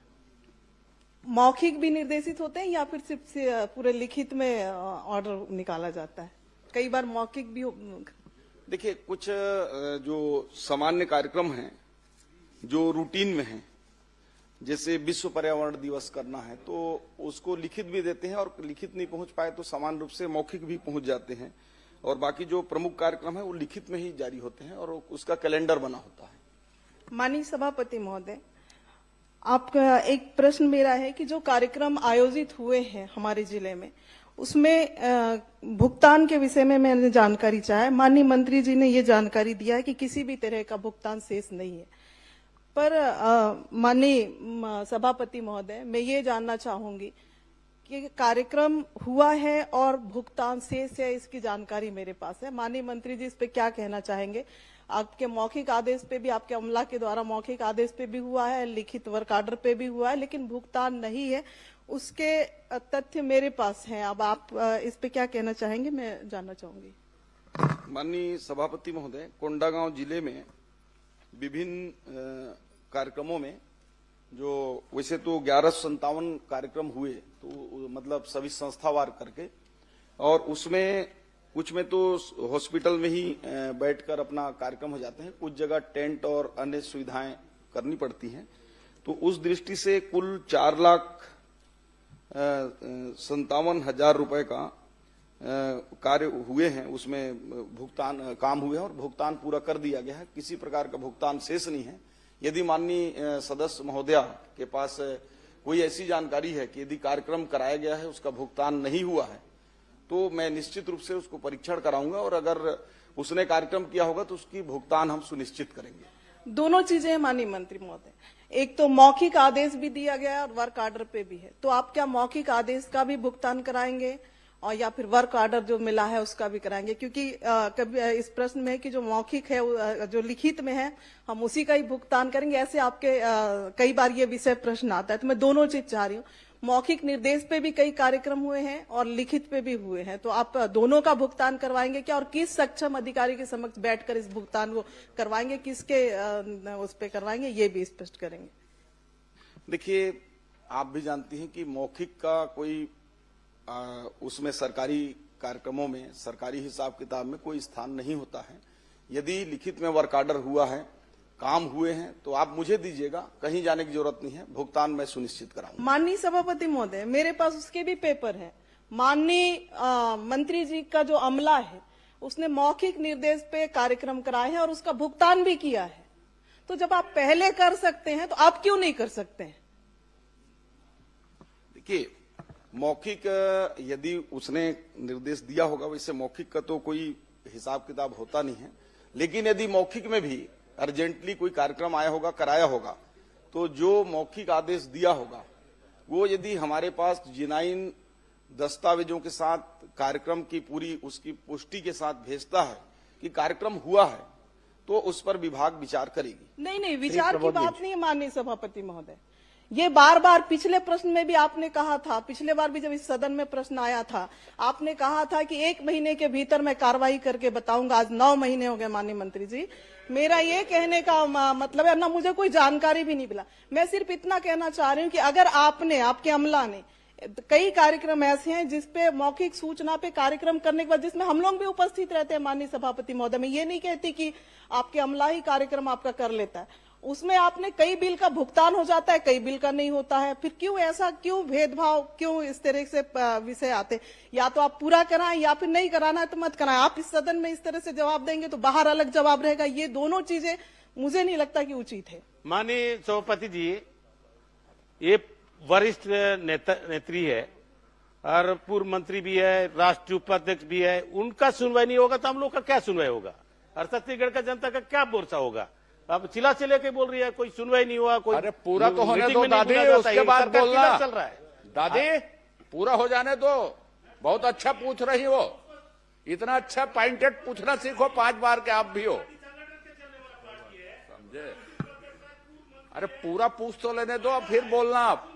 Speaker 10: मौखिक भी निर्देशित होते हैं या फिर सिर्फ पूरे लिखित में ऑर्डर निकाला जाता है? कई बार मौखिक भी
Speaker 7: देखिए, कुछ जो सामान्य कार्यक्रम हैं जो रूटीन में हैं, जैसे विश्व पर्यावरण दिवस करना है तो उसको लिखित भी देते हैं और लिखित नहीं पहुंच पाए तो समान रूप से मौखिक भी पहुंच जाते हैं। और बाकी जो प्रमुख कार्यक्रम है वो लिखित में ही जारी होते हैं और उसका कैलेंडर बना होता है।
Speaker 10: माननीय सभापति महोदय, आपका एक प्रश्न मेरा है कि जो कार्यक्रम आयोजित हुए हैं हमारे जिले में उसमें भुगतान के विषय में मैंने जानकारी चाहा। माननीय मंत्री जी ने ये जानकारी दिया है कि किसी भी तरह का भुगतान शेष नहीं है, पर माननीय सभापति महोदय, मैं ये जानना चाहूंगी कि कार्यक्रम हुआ है और भुगतान शेष है, इसकी जानकारी मेरे पास है। माननीय मंत्री जी इस पे क्या कहना चाहेंगे? आपके मौखिक आदेश पे भी, आपके अमला के द्वारा मौखिक आदेश पे भी हुआ है, लिखित वर्क ऑर्डर पे भी हुआ है, लेकिन भुगतान नहीं है, उसके तथ्य मेरे पास हैं। अब आप इस पे क्या कहना चाहेंगे, मैं जानना चाहूंगी।
Speaker 7: माननीय सभापति महोदय, कोंडागांव जिले में विभिन्न कार्यक्रमों में जो वैसे तो 1157 कार्यक्रम हुए, तो मतलब सभी संस्थावार करके, और उसमें कुछ में तो हॉस्पिटल में ही बैठकर अपना कार्यक्रम हो जाते हैं, कुछ जगह टेंट और अन्य सुविधाएं करनी पड़ती हैं। तो उस दृष्टि से कुल 4,57,000 रुपए का कार्य हुए हैं, उसमें भुगतान काम हुए हैं और भुगतान पूरा कर दिया गया है। किसी प्रकार का भुगतान शेष नहीं है। यदि माननीय सदस्य महोदया के पास कोई ऐसी जानकारी है कि यदि कार्यक्रम कराया गया है उसका भुगतान नहीं हुआ है तो मैं निश्चित रूप से उसको परीक्षण कराऊंगा और अगर उसने कार्यक्रम किया होगा तो उसकी भुगतान हम सुनिश्चित करेंगे।
Speaker 10: दोनों चीजें हैं माननीय मंत्री महोदय, एक तो मौखिक आदेश भी दिया गया है और वर्क ऑर्डर पे भी है, तो आप क्या मौखिक आदेश का भी भुगतान कराएंगे और या फिर वर्क ऑर्डर जो मिला है उसका भी कराएंगे? क्योंकि कभी इस प्रश्न में है कि जो मौखिक है जो लिखित में है हम उसी का ही भुगतान करेंगे, ऐसे आपके कई बार ये विषय प्रश्न आता है। तो मैं दोनों चीज चाह रही हूँ, मौखिक निर्देश पे भी कई कार्यक्रम हुए हैं और लिखित पे भी हुए हैं, तो आप दोनों का भुगतान करवाएंगे क्या और किस सक्षम अधिकारी के समक्ष बैठकर इस भुगतान को करवाएंगे, किसके उस पे करवाएंगे, ये भी स्पष्ट करेंगे।
Speaker 7: देखिए, आप भी जानती हैं कि मौखिक का कोई उसमें सरकारी कार्यक्रमों में सरकारी हिसाब किताब में कोई स्थान नहीं होता है। यदि लिखित में वर्क ऑर्डर हुआ है, काम हुए हैं, तो आप मुझे दीजिएगा, कहीं जाने की जरूरत नहीं है, भुगतान मैं सुनिश्चित कराऊंगा।
Speaker 10: माननीय सभापति महोदय, मेरे पास उसके भी पेपर है। माननीय मंत्री जी का जो अमला है उसने मौखिक निर्देश पे कार्यक्रम कराए हैं और उसका भुगतान भी किया है, तो जब आप पहले कर सकते हैं तो आप क्यों नहीं कर सकते हैं?
Speaker 7: देखिए, मौखिक यदि उसने निर्देश दिया होगा, वैसे मौखिक का तो कोई हिसाब किताब होता नहीं है, लेकिन यदि मौखिक में भी अर्जेंटली कोई कार्यक्रम आया होगा, कराया होगा, तो जो मौखिक आदेश दिया होगा वो यदि हमारे पास जिनाइन दस्तावेजों के साथ कार्यक्रम की पूरी उसकी पुष्टि के साथ भेजता है कि कार्यक्रम हुआ है, तो उस पर विभाग विचार करेगी।
Speaker 10: नहीं, विचार की बात नहीं है माननीय सभापति महोदय, ये बार बार पिछले प्रश्न में भी आपने कहा था, पिछले बार भी जब इस सदन में प्रश्न आया था आपने कहा था कि 1 महीने के भीतर मैं कार्रवाई करके बताऊंगा। आज 9 महीने हो गए माननीय मंत्री जी। मेरा ये कहने का मतलब है ना, मुझे कोई जानकारी भी नहीं मिला। मैं सिर्फ इतना कहना चाह रही हूँ कि अगर आपने, आपके अमला ने, कई कार्यक्रम ऐसे हैं जिसपे मौखिक सूचना पे कार्यक्रम करने के बाद जिसमें हम लोग भी उपस्थित रहते हैं माननीय सभापति महोदय, मैं ये नहीं कहती कि आपके अमला ही कार्यक्रम आपका कर लेता है, उसमें आपने कई बिल का भुगतान हो जाता है, कई बिल का नहीं होता है। फिर क्यों ऐसा, क्यों भेदभाव, क्यों इस तरह से विषय आते? या तो आप पूरा कराएं या फिर नहीं कराना है तो मत कराएं। आप इस सदन में इस तरह से जवाब देंगे तो बाहर अलग जवाब रहेगा। ये दोनों चीजें मुझे नहीं लगता कि उचित है।
Speaker 6: माननीय सभापति जी, ये वरिष्ठ नेत्री है और पूर्व मंत्री भी है, राष्ट्रीय उपाध्यक्ष भी है, उनका सुनवाई नहीं होगा तो हम लोग का क्या सुनवाई होगा और छत्तीसगढ़ का जनता का क्या भरोसा होगा? अब चिल्ला चिल्ला के बोल रही है कोई सुनवाई नहीं हुआ, कोई
Speaker 8: अरे पूरा तो होने दो दादी, उसके बाद बोलना।
Speaker 6: चल रहा है
Speaker 8: दादी, पूरा हो जाने दो। बहुत अच्छा पूछ रही हो, इतना अच्छा पॉइंटेड पूछना सीखो, 5 बार के आप भी हो, समझे? अरे पूरा पूछ तो लेने दो, फिर बोलना आप,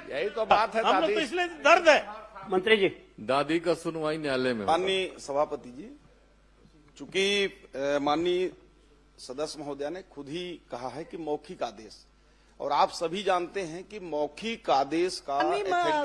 Speaker 8: यही तो बात है दादी।
Speaker 6: तो इसलिए दर्द है।
Speaker 2: मंत्री जी,
Speaker 4: दादी का सुनवाई न्यायालय में।
Speaker 7: माननीय सभापति जी, चूंकि माननीय सदस्य महोदया ने खुद ही कहा है कि मौखिक आदेश, और आप सभी जानते हैं कि मौखिक आदेश का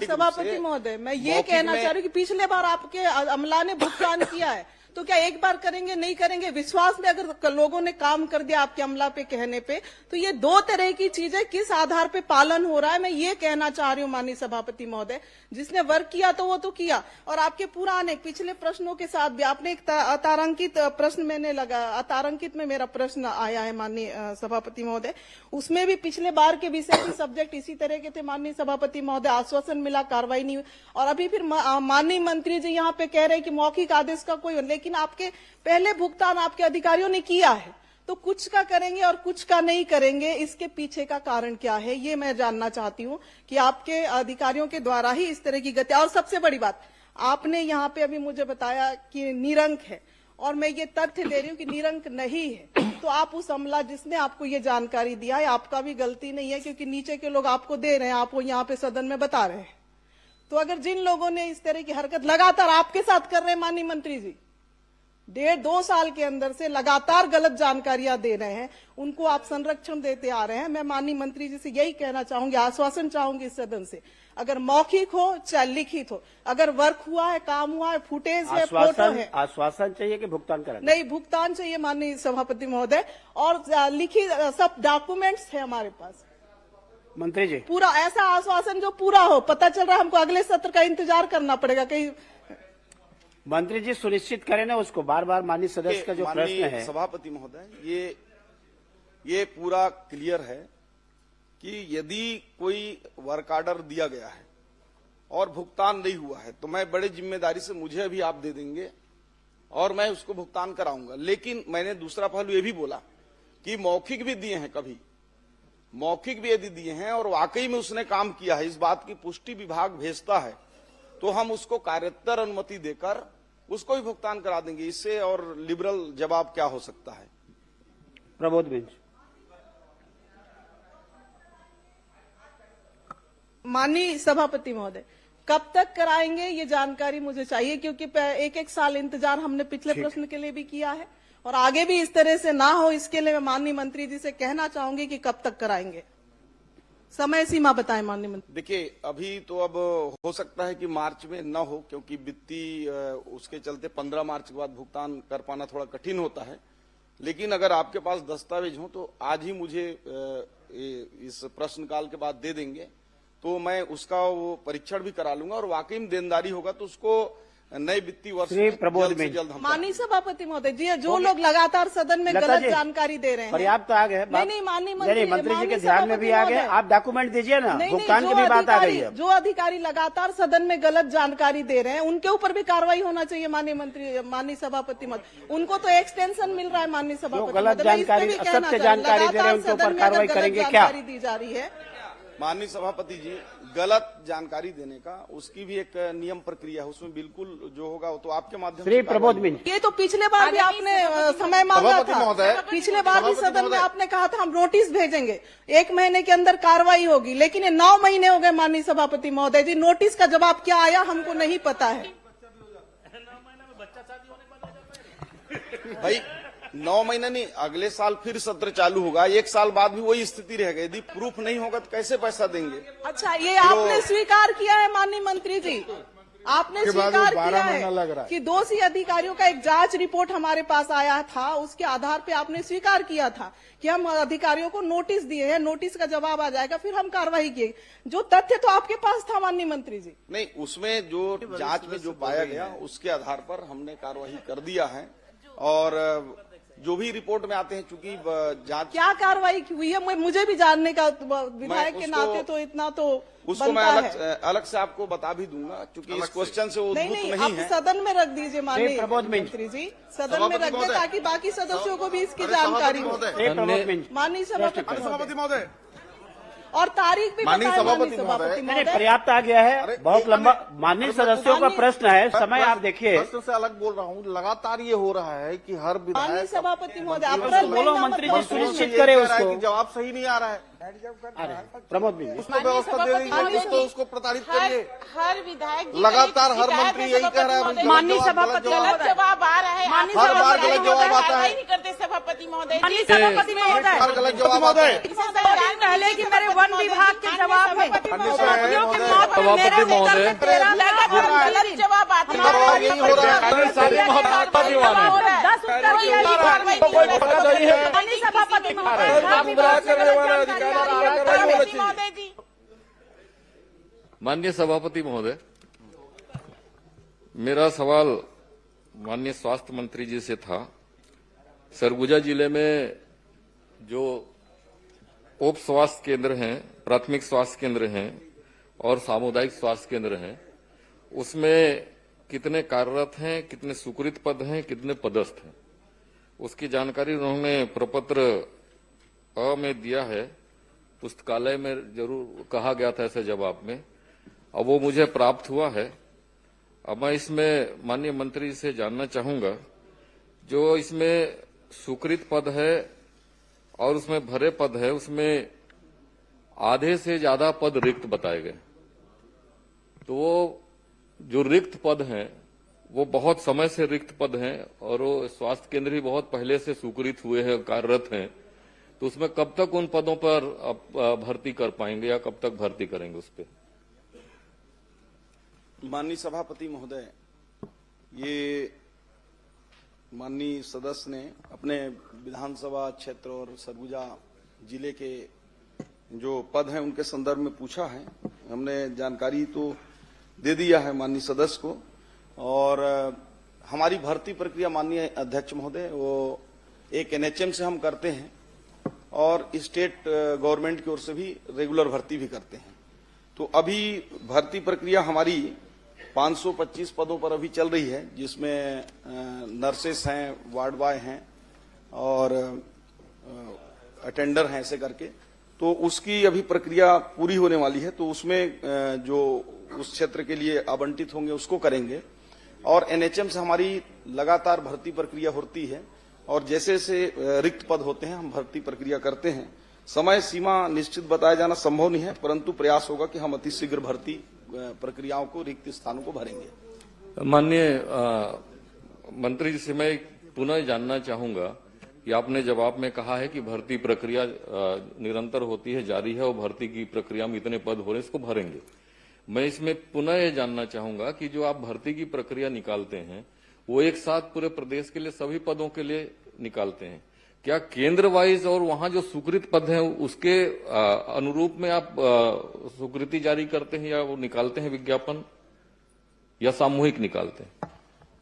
Speaker 10: सभापति महोदय, मैं ये कहना चाह रही हूँ कि पिछले बार आपके अमला ने भुगतान किया है, तो क्या एक बार करेंगे, नहीं करेंगे? विश्वास में अगर लोगों ने काम कर दिया आपके अमला पे कहने पे, तो ये 2 तरह की चीजें किस आधार पे पालन हो रहा है, मैं ये कहना चाह रही हूँ माननीय सभापति महोदय। जिसने वर्क किया तो वो तो किया, और आपके पुराने पिछले प्रश्नों के साथ भी आपने एक अतारांकित प्रश्न मैंने लगा, अतारांकित में मेरा प्रश्न आया है माननीय सभापति महोदय, उसमें भी पिछले बार के विषय के सब्जेक्ट इसी तरह के थे माननीय सभापति महोदय। आश्वासन मिला, कार्रवाई नहीं हुई, और अभी फिर माननीय मंत्री जी यहाँ पे कह रहे हैं कि मौखिक आदेश का कोई, लेकिन आपके पहले भुगतान आपके अधिकारियों ने किया है, तो कुछ का करेंगे और कुछ का नहीं करेंगे, इसके पीछे का कारण क्या है, ये मैं जानना चाहती हूँ कि आपके अधिकारियों के द्वारा ही इस तरह की गति। और सबसे बड़ी बात, आपने यहाँ पे अभी मुझे बताया कि निरंक है, और मैं ये तथ्य दे रही हूँ कि निरंक नहीं है, तो आप उस अमला जिसने आपको ये जानकारी दिया है, आपका भी गलती नहीं है, क्योंकि नीचे के लोग आपको दे रहे हैं, आपको यहाँ पे सदन में बता रहे हैं। तो अगर जिन लोगों ने इस तरह की हरकत लगातार आपके साथ कर रहे हैं माननीय मंत्री जी, 1.5-2 साल के अंदर से लगातार गलत जानकारियां दे रहे हैं, उनको आप संरक्षण देते आ रहे हैं। मैं माननीय मंत्री जी से यही कहना चाहूंगी, आश्वासन चाहूंगी इस सदन से, अगर मौखिक हो चाहे लिखित हो, अगर वर्क हुआ है, काम हुआ है, फुटेज है, फोटो है,
Speaker 2: आश्वासन चाहिए कि भुगतान करें?
Speaker 10: नहीं, भुगतान चाहिए माननीय सभापति महोदय, और लिखित सब डॉक्यूमेंट्स है हमारे पास।
Speaker 2: मंत्री जी,
Speaker 10: पूरा ऐसा आश्वासन जो पूरा हो। पता चल रहा है हमको अगले सत्र का इंतजार करना पड़ेगा कहीं।
Speaker 2: मंत्री जी सुनिश्चित करें ना उसको, बार बार माननीय सदस्य का जो प्रश्न है।
Speaker 7: सभापति महोदय, ये पूरा क्लियर है कि यदि कोई वर्क ऑर्डर दिया गया है और भुगतान नहीं हुआ है तो मैं बड़े जिम्मेदारी से, मुझे अभी आप दे देंगे और मैं उसको भुगतान कराऊंगा। लेकिन मैंने दूसरा पहलू ये भी बोला कि मौखिक भी दिए हैं, कभी मौखिक भी यदि दिए हैं और वाकई में उसने काम किया है, इस बात की पुष्टि विभाग भेजता है तो हम उसको कार्योत्तर अनुमति देकर उसको भी भुगतान करा देंगे। इससे और लिबरल जवाब क्या हो सकता है।
Speaker 2: प्रबोध बेंच।
Speaker 10: माननीय सभापति महोदय, कब तक कराएंगे ये जानकारी मुझे चाहिए, क्योंकि एक एक साल इंतजार हमने पिछले प्रश्न के लिए भी किया है और आगे भी इस तरह से ना हो, इसके लिए मैं माननीय मंत्री जी से कहना चाहूंगी कि कब तक कराएंगे, समय सीमा बताएं माननीय मंत्री।
Speaker 7: देखिए, अभी तो अब हो सकता है कि मार्च में न हो, क्योंकि वित्तीय उसके चलते 15 मार्च के बाद भुगतान कर पाना थोड़ा कठिन होता है। लेकिन अगर आपके पास दस्तावेज हो तो आज ही मुझे इस प्रश्नकाल के बाद दे देंगे तो मैं उसका वो परीक्षण भी करा लूंगा और वाकई में देनदारी होगा तो उसको नए वित्तीय वर्ष में जल्द से जल्द हम।
Speaker 10: माननीय सभापति महोदय जी, जो लोग लगातार सदन में गलत जानकारी दे रहे हैं,
Speaker 2: पर्याप्त आ गए।
Speaker 10: नहीं माननीय
Speaker 2: मंत्री जी के ध्यान में भी आ गए, आप डॉक्यूमेंट दीजिए ना, भुगतान की भी बात आ गई है।
Speaker 10: जो अधिकारी लगातार सदन में गलत जानकारी दे रहे हैं उनके ऊपर भी कार्रवाई होना चाहिए माननीय सभापति महोदय। उनको तो एक्सटेंशन मिल रहा है माननीय सभापति,
Speaker 2: गलत जानकारी, असत्य जानकारी दे रहे हैं उनके ऊपर कार्रवाई करेंगे क्या
Speaker 10: दी जा रही है।
Speaker 7: माननीय सभापति जी, गलत जानकारी देने का उसकी भी एक नियम प्रक्रिया है, उसमें बिल्कुल जो होगा वो तो आपके माध्यम से।
Speaker 2: प्रबोध मिनट।
Speaker 10: ये तो पिछले बार भी आपने समय मांगा था, पिछले बार भी सदन में आपने कहा था हम नोटिस भेजेंगे, 1 महीने के अंदर कार्रवाई होगी, लेकिन ये 9 महीने हो गए माननीय सभापति महोदय जी, नोटिस का जवाब क्या आया हमको नहीं पता है।
Speaker 7: भाई 9 महीने नहीं, अगले साल फिर सत्र चालू होगा, 1 साल बाद भी वही स्थिति रहेगा। यदि प्रूफ नहीं होगा तो कैसे पैसा देंगे।
Speaker 10: अच्छा, ये आपने स्वीकार किया है माननीय मंत्री जी, आपने स्वीकार किया है कि दोषी अधिकारियों का एक जांच रिपोर्ट हमारे पास आया था, उसके आधार पे आपने स्वीकार किया था कि हम अधिकारियों को नोटिस दिए हैं, नोटिस का जवाब आ जाएगा, फिर हम कार्रवाई किए। जो तथ्य तो आपके पास था माननीय मंत्री जी।
Speaker 7: नहीं, उसमें जो जांच में जो पाया गया उसके आधार पर हमने कार्रवाई कर दिया है और जो भी रिपोर्ट में आते हैं, चूंकि जांच
Speaker 10: क्या कार्रवाई हुई है मुझे भी जानने का, विधायक के नाते तो इतना तो
Speaker 7: उसको मैं अलग से आपको बता भी दूंगा, क्योंकि इस क्वेश्चन से वो उद्भूत नहीं है।
Speaker 10: सदन में रख दीजिए माननीय मंत्री जी, सदन में रख दे ताकि बाकी सदस्यों को भी इसकी जानकारी हो। माननीय सभापति महोदय, और तारीख भी
Speaker 11: माननीय सभापति
Speaker 2: महोदय। पर्याप्त आ गया है, बहुत लंबा माननीय सदस्यों का प्रश्न है, समय आप देखिए।
Speaker 11: प्रश्न से अलग बोल रहा हूँ, लगातार ये हो रहा है कि हर
Speaker 10: माननीय सभापति महोदय
Speaker 2: बोलो, मंत्री जी सुनिश्चित करे उसको,
Speaker 11: जवाब सही नहीं आ रहा है।
Speaker 2: प्रमोद भी
Speaker 11: उसको व्यवस्था दे दीजिए, तो उसको प्रताड़ित करिए।
Speaker 12: हर विधायक
Speaker 11: लगातार हर मंत्री यही कह रहा है।
Speaker 12: माननीय सभापति गलत जवाब आ रहा है,
Speaker 11: हर बार गलत जवाब आता है।
Speaker 12: नहीं करते सभापति महोदय।
Speaker 13: माननीय सभापति महोदय,
Speaker 11: हर गलत जवाब आता है।
Speaker 13: पहले कि मेरे वन विभाग के जवाब में
Speaker 4: सभापति महोदय,
Speaker 12: गलत जवाब आते हैं।
Speaker 11: यही हो रहा है।
Speaker 13: माननीय सभापति महोदय,
Speaker 4: माननीय सभापति महोदय, मेरा सवाल माननीय स्वास्थ्य मंत्री जी से था। सरगुजा जिले में जो उप स्वास्थ्य केंद्र हैं, प्राथमिक स्वास्थ्य केंद्र हैं और सामुदायिक स्वास्थ्य केंद्र हैं, उसमें कितने कार्यरत हैं, कितने स्वीकृत पद हैं, कितने पदस्थ हैं, उसकी जानकारी उन्होंने प्रपत्र अ में दिया है। पुस्तकालय में जरूर कहा गया था ऐसे जवाब में, अब वो मुझे प्राप्त हुआ है। अब मैं इसमें माननीय मंत्री से जानना चाहूंगा, जो इसमें स्वीकृत पद है और उसमें भरे पद है, उसमें आधे से ज्यादा पद रिक्त बताए गए। तो वो जो रिक्त पद हैं वो बहुत समय से रिक्त पद हैं और वो स्वास्थ्य केंद्र भी बहुत पहले से स्वीकृत हुए हैं, कार्यरत हैं। तो उसमें कब तक उन पदों पर भर्ती कर पाएंगे या कब तक भर्ती करेंगे उस पर?
Speaker 7: माननीय सभापति महोदय, ये माननीय सदस्य ने अपने विधानसभा क्षेत्र और सरगुजा जिले के जो पद हैं उनके संदर्भ में पूछा है। हमने जानकारी तो दे दिया है माननीय सदस्य को, और हमारी भर्ती प्रक्रिया माननीय अध्यक्ष महोदय वो एक एनएचएम से हम करते हैं और स्टेट गवर्नमेंट की ओर से भी रेगुलर भर्ती भी करते हैं। तो अभी भर्ती प्रक्रिया हमारी 525 पदों पर अभी चल रही है, जिसमें नर्सेस हैं, वार्ड बॉय हैं और अटेंडर हैं, ऐसे करके। तो उसकी अभी प्रक्रिया पूरी होने वाली है, तो उसमें जो उस क्षेत्र के लिए आवंटित होंगे उसको करेंगे। और एनएचएम से हमारी लगातार भर्ती प्रक्रिया होती है और जैसे जैसे रिक्त पद होते हैं हम भर्ती प्रक्रिया करते हैं। समय सीमा निश्चित बताया जाना संभव नहीं है, परंतु प्रयास होगा कि हम अतिशीघ्र भर्ती प्रक्रियाओं को, रिक्त स्थानों को भरेंगे।
Speaker 4: माननीय मंत्री जी से मैं पुनः जानना चाहूंगा कि आपने जवाब में कहा है कि भर्ती प्रक्रिया निरंतर होती है, जारी है और भर्ती की प्रक्रिया में इतने पद हो रहे इसको भरेंगे। मैं इसमें पुनः ये जानना चाहूंगा कि जो आप भर्ती की प्रक्रिया निकालते हैं वो एक साथ पूरे प्रदेश के लिए सभी पदों के लिए निकालते हैं, क्या केंद्र वाइज और वहां जो स्वीकृत पद हैं उसके अनुरूप में आप स्वीकृति जारी करते हैं या वो निकालते हैं विज्ञापन, या सामूहिक निकालते हैं?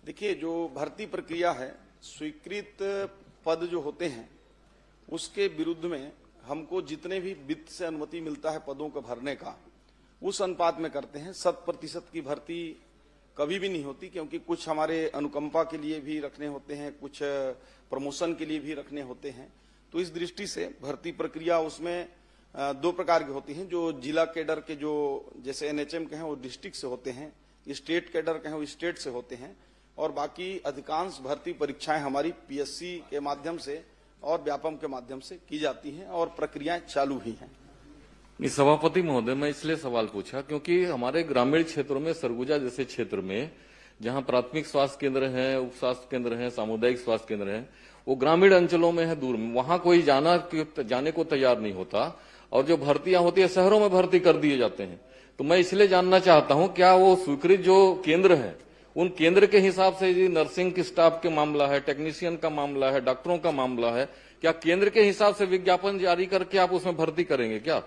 Speaker 7: देखिए, जो भर्ती प्रक्रिया है, स्वीकृत पद जो होते हैं उसके विरुद्ध में हमको जितने भी वित्त से अनुमति मिलता है पदों को भरने का, उस अनुपात में करते हैं। 100% की भर्ती कभी भी नहीं होती, क्योंकि कुछ हमारे अनुकंपा के लिए भी रखने होते हैं, कुछ प्रमोशन के लिए भी रखने होते हैं। तो इस दृष्टि से भर्ती प्रक्रिया उसमें 2 प्रकार की होती हैं। जो जिला कैडर के जो जैसे एनएचएम के हैं वो डिस्ट्रिक्ट से होते हैं, स्टेट कैडर के हैं वो स्टेट से होते हैं, और बाकी अधिकांश भर्ती परीक्षाएं हमारी पीएससी के माध्यम से और व्यापम के माध्यम से की जाती हैं और प्रक्रियाएं चालू ही हैं।
Speaker 4: सभापति महोदय, मैं इसलिए सवाल पूछा क्योंकि हमारे ग्रामीण क्षेत्रों में, सरगुजा जैसे क्षेत्र में जहां प्राथमिक स्वास्थ्य केंद्र हैं, उप स्वास्थ्य केंद्र हैं, सामुदायिक स्वास्थ्य केंद्र हैं, वो ग्रामीण अंचलों में है, दूर में, वहां कोई जाने को तैयार नहीं होता और जो भर्तियां होती है शहरों में भर्ती कर दिए जाते हैं। तो मैं इसलिए जानना चाहता हूं, क्या वो स्वीकृत जो केंद्र है उन केंद्र के हिसाब से जी नर्सिंग की स्टाफ के मामला है, टेक्नीशियन का मामला है, डॉक्टरों का मामला है, क्या केंद्र के हिसाब से विज्ञापन जारी करके आप उसमें भर्ती करेंगे क्या?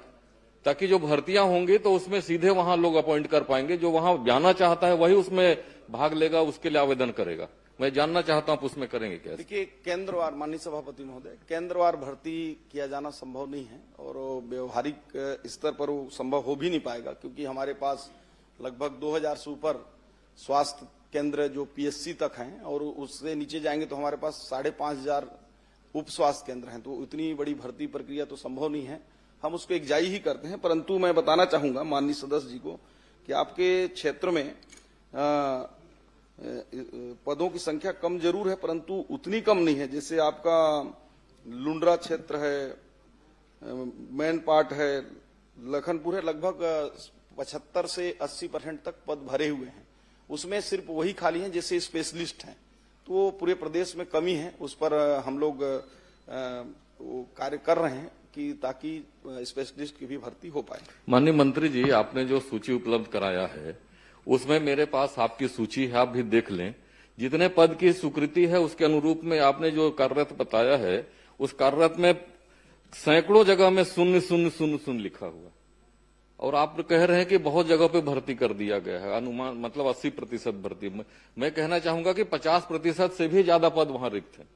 Speaker 4: ताकि जो भर्तियां होंगी तो उसमें सीधे वहां लोग अपॉइंट कर पाएंगे, जो वहां जाना चाहता है वही उसमें भाग लेगा, उसके लिए आवेदन करेगा। मैं जानना चाहता हूं आप उसमें करेंगे क्या?
Speaker 7: देखिए, केंद्रवार, माननीय सभापति महोदय, केंद्रवार भर्ती किया जाना संभव नहीं है और व्यवहारिक स्तर पर वो संभव हो भी नहीं पाएगा, क्योंकि हमारे पास लगभग 2000 से ऊपर स्वास्थ्य केंद्र जो पीएससी तक हैं और उससे नीचे जाएंगे तो हमारे पास 5500 उप स्वास्थ्य केंद्र हैं। तो इतनी बड़ी भर्ती प्रक्रिया तो संभव नहीं है, हम उसको एकजाई ही करते हैं। परंतु मैं बताना चाहूंगा माननीय सदस्य जी को कि आपके क्षेत्र में पदों की संख्या कम जरूर है, परंतु उतनी कम नहीं है। जैसे आपका लुंड्रा क्षेत्र है, मैन पार्ट है, लखनपुर है, लगभग 75 से 80% तक पद भरे हुए हैं। उसमें सिर्फ वही खाली हैं जैसे स्पेशलिस्ट हैं। तो पूरे प्रदेश में कमी है, उस पर हम लोग कार्य कर रहे हैं कि ताकि स्पेशलिस्ट की भी भर्ती हो पाए।
Speaker 4: माननीय मंत्री जी, आपने जो सूची उपलब्ध कराया है उसमें मेरे पास आपकी सूची है, आप भी देख लें। जितने पद की स्वीकृति है उसके अनुरूप में आपने जो कार्यरत बताया है, उस कार्यरत में सैकड़ों जगह में 000 लिखा हुआ, और आप कह रहे हैं कि बहुत जगह पे भर्ती कर दिया गया है, अनुमान मतलब 80% भर्ती। मैं कहना चाहूंगा कि 50% से भी ज्यादा पद वहां रिक्त है।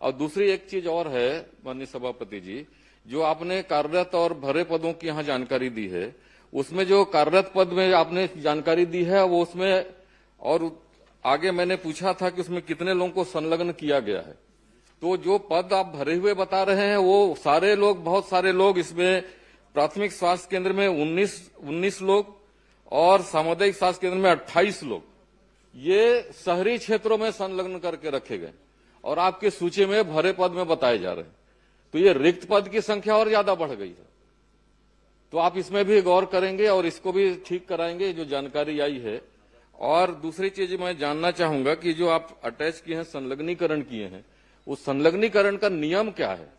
Speaker 4: और दूसरी एक चीज और है माननीय सभापति जी, जो आपने कार्यरत और भरे पदों की यहाँ जानकारी दी है, उसमें जो कार्यरत पद में आपने जानकारी दी है वो उसमें, और आगे मैंने पूछा था कि उसमें कितने लोगों को संलग्न किया गया है। तो जो पद आप भरे हुए बता रहे हैं वो सारे लोग, बहुत सारे लोग इसमें प्राथमिक स्वास्थ्य केंद्र में 19 लोग और सामुदायिक स्वास्थ्य केंद्र में 28 लोग, ये शहरी क्षेत्रों में संलग्न करके रखे गए और आपके सूची में भरे पद में बताए जा रहे हैं। तो ये रिक्त पद की संख्या और ज्यादा बढ़ गई है। तो आप इसमें भी गौर करेंगे और इसको भी ठीक कराएंगे जो जानकारी आई है। और दूसरी चीज मैं जानना चाहूंगा कि जो आप अटैच किए हैं, संलग्नीकरण किए हैं, उस संलग्नीकरण का नियम क्या है?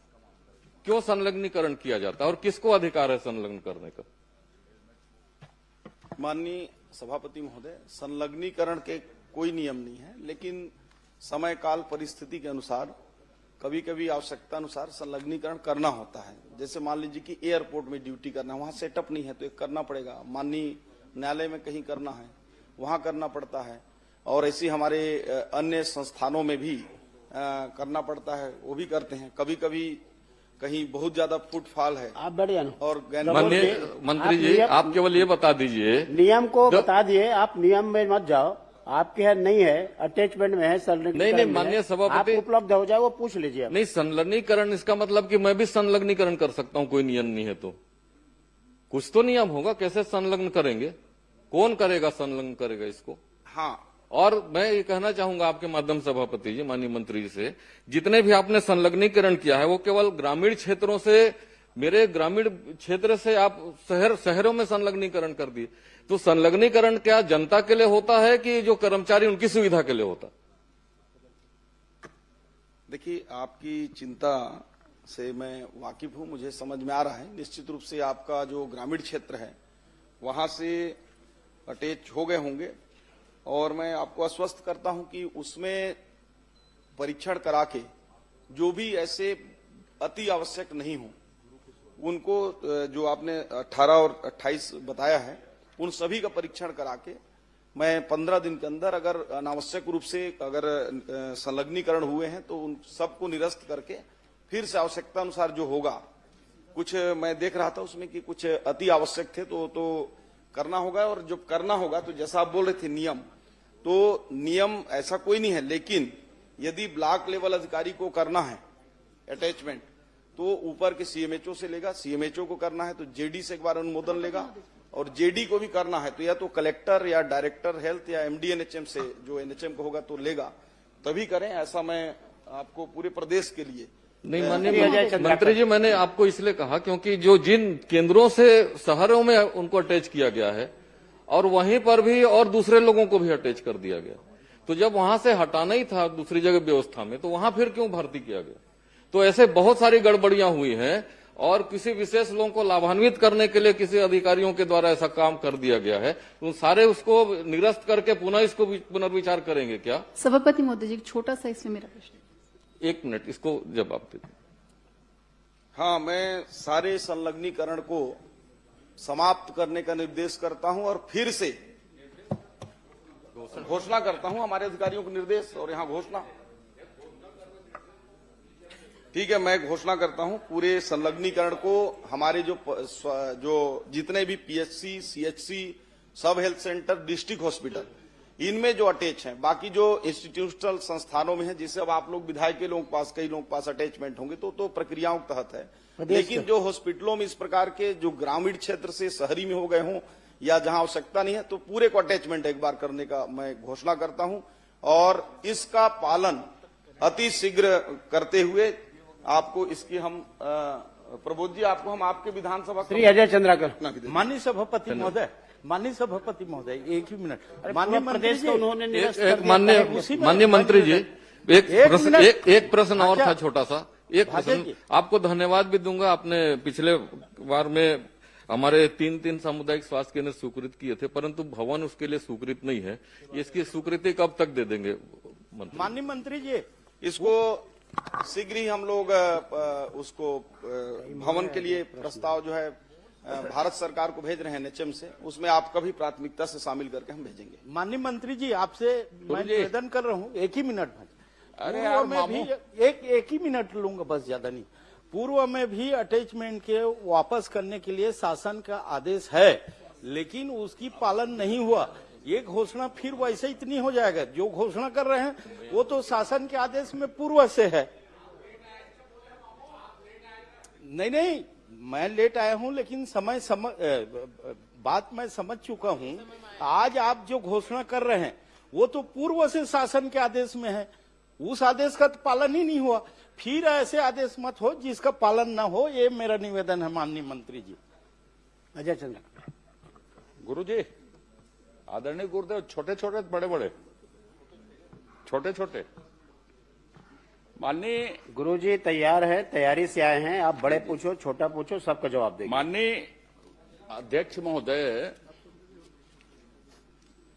Speaker 4: क्यों संलग्नीकरण किया जाता है और किसको अधिकार है संलग्न करने का?
Speaker 7: माननीय सभापति महोदय, संलग्नीकरण के कोई नियम नहीं है, लेकिन समय काल परिस्थिति के अनुसार कभी कभी आवश्यकता अनुसार संलग्नीकरण करना होता है। जैसे मान लीजिए कि एयरपोर्ट में ड्यूटी करना है, वहां सेटअप नहीं है तो एक करना पड़ेगा। माननीय न्यायालय में कहीं करना है, वहां करना पड़ता है। और ऐसी हमारे अन्य संस्थानों में भी करना पड़ता है, वो भी करते हैं। कभी कभी कहीं बहुत ज्यादा फुटफॉल है
Speaker 2: आप बैठ जाना।
Speaker 7: और
Speaker 4: माननीय मंत्री जी, आप केवल ये बता दीजिए,
Speaker 2: नियम को बता दिए, आप नियम में मत जाओ। आपके यहाँ नहीं है, अटैचमेंट में है, संलग्नीकरण
Speaker 4: नहीं,
Speaker 2: में
Speaker 4: माननीय
Speaker 2: है।
Speaker 4: सभापति-
Speaker 2: आप उपलब्ध हो जाए वो पूछ लीजिए आप।
Speaker 4: नहीं, संलग्नीकरण इसका मतलब कि मैं भी संलग्नीकरण कर सकता हूं, कोई नियम नहीं है तो कुछ तो नियम होगा। कैसे संलग्न करेंगे, कौन करेगा, संलग्न करेगा इसको?
Speaker 7: हाँ,
Speaker 4: और मैं ये कहना चाहूंगा आपके माध्यम सभापति जी, माननीय मंत्री जी से, जितने भी आपने संलग्नीकरण किया है वो केवल ग्रामीण क्षेत्रों से, मेरे ग्रामीण क्षेत्र से आप शहरों में संलग्नीकरण कर दिए। तो संलग्नीकरण क्या जनता के लिए होता है कि जो कर्मचारी उनकी सुविधा के लिए होता?
Speaker 7: देखिए, आपकी चिंता से मैं वाकिफ हूं, मुझे समझ में आ रहा है। निश्चित रूप से आपका जो ग्रामीण क्षेत्र है वहां से अटैच हो गए होंगे, और मैं आपको आश्वस्त करता हूं कि उसमें परीक्षण करा के जो भी ऐसे अति आवश्यक नहीं हो उनको, जो आपने 18 और 28 बताया है, उन सभी का परीक्षण करा के मैं 15 दिन के अंदर, अगर अनावश्यक रूप से अगर संलग्नीकरण हुए हैं तो उन सबको निरस्त करके फिर से आवश्यकता अनुसार जो होगा, कुछ मैं देख रहा था उसमें कि कुछ अति आवश्यक थे तो करना होगा। और जब करना होगा तो जैसा आप बोल रहे थे नियम, तो नियम ऐसा कोई नहीं है, लेकिन यदि ब्लॉक लेवल अधिकारी को करना है अटैचमेंट तो ऊपर के सीएमएचओ से लेगा, सीएमएचओ को करना है तो जेडी से एक बार अनुमोदन लेगा, और जेडी को भी करना है तो या तो कलेक्टर या डायरेक्टर हेल्थ या एमडी एनएचएम से, जो एनएचएम को होगा तो लेगा, तभी करें। ऐसा मैं आपको पूरे प्रदेश के लिए
Speaker 4: नहीं, माननीय मंत्री जी, मैंने आपको इसलिए कहा क्योंकि जो जिन केंद्रों से शहरों में उनको अटैच किया गया है और वहीं पर भी और दूसरे लोगों को भी अटैच कर दिया गया, तो जब वहां से हटाना ही था दूसरी जगह व्यवस्था में, तो वहां फिर क्यों भर्ती किया गया? तो ऐसे बहुत सारी गड़बड़ियां हुई हैं, और किसी विशेष लोगों को लाभान्वित करने के लिए किसी अधिकारियों के द्वारा ऐसा काम कर दिया गया है, तो सारे उसको निरस्त करके पुनः इसको पुनर्विचार करेंगे क्या?
Speaker 17: सभापति महोदय जी, छोटा सा इसमें मेरा प्रश्न।
Speaker 4: 1 मिनट, इसको जवाब दे।
Speaker 7: हाँ, मैं सारे संलग्नीकरण को समाप्त करने का निर्देश करता हूं और फिर से घोषणा करता हूं, हमारे अधिकारियों को निर्देश और यहां घोषणा। ठीक है, मैं घोषणा करता हूं पूरे संलग्नीकरण को हमारे जो जितने भी पीएचसी, सीएचसी, सब हेल्थ सेंटर, डिस्ट्रिक्ट हॉस्पिटल, इनमें जो अटैच हैं, बाकी जो इंस्टीट्यूशनल संस्थानों में है, जिससे अब आप लोग विधायक के लोगों के पास, कई लोगों के पास अटैचमेंट होंगे तो प्रक्रियाओं के तहत है। लेकिन जो हॉस्पिटलों में इस प्रकार के जो ग्रामीण क्षेत्र से शहरी में हो गए हों या जहां आवश्यकता नहीं है, तो पूरे को अटैचमेंट एक बार करने का मैं घोषणा करता हूं, और इसका पालन अति शीघ्र करते हुए आपको इसकी हम प्रबोध जी, आपको हम आपके विधानसभा
Speaker 2: श्री अजय चंद्राकर।
Speaker 11: माननीय सभापति महोदय, माननीय सभापति महोदय, एक ही मिनट।
Speaker 2: माननीय प्रदेश को उन्होंने निरस्त कर
Speaker 4: एक
Speaker 2: दिया है।
Speaker 4: माननीय मंत्री जी, एक प्रश्न और था छोटा सा, एक प्रश्न आपको धन्यवाद भी दूंगा। आपने पिछले बार में हमारे 3 सामुदायिक स्वास्थ्य केंद्र स्वीकृत किए थे, परंतु भवन उसके लिए स्वीकृत नहीं है। इसकी स्वीकृति कब तक दे देंगे
Speaker 11: माननीय मंत्री जी?
Speaker 7: इसको शीघ्र ही हम लोग उसको भवन के लिए प्रस्ताव जो है भारत सरकार को भेज रहे हैं एनएचएम से, उसमें आपका भी प्राथमिकता से शामिल करके हम भेजेंगे।
Speaker 11: माननीय मंत्री जी, आपसे मैं निवेदन कर रहा हूँ, एक ही मिनट भाई।
Speaker 8: अरे यार
Speaker 11: में भी एक ही मिनट लूंगा, बस ज्यादा नहीं। पूर्व में भी अटैचमेंट के वापस करने के लिए शासन का आदेश है, लेकिन उसकी पालन नहीं हुआ। ये घोषणा फिर वैसे इतनी हो जाएगा, जो घोषणा कर रहे हैं वो तो शासन के आदेश में पूर्व से है। नहीं, मैं लेट आया हूं, लेकिन बात मैं समझ चुका हूं। आज आप जो घोषणा कर रहे हैं वो तो पूर्व से शासन के आदेश में है, उस आदेश का तो पालन ही नहीं हुआ। फिर ऐसे आदेश मत हो जिसका पालन ना हो, ये मेरा निवेदन है माननीय मंत्री जी।
Speaker 2: अजय चंद्र।
Speaker 8: गुरुजी, आदरणीय गुरुदेव, छोटे छोटे बड़े बड़े, छोटे छोटे। माननीय
Speaker 2: गुरुजी तैयार है, तैयारी से आए हैं, आप बड़े पूछो, छोटा पूछो, सबका जवाब देंगे।
Speaker 8: माननीय अध्यक्ष महोदय,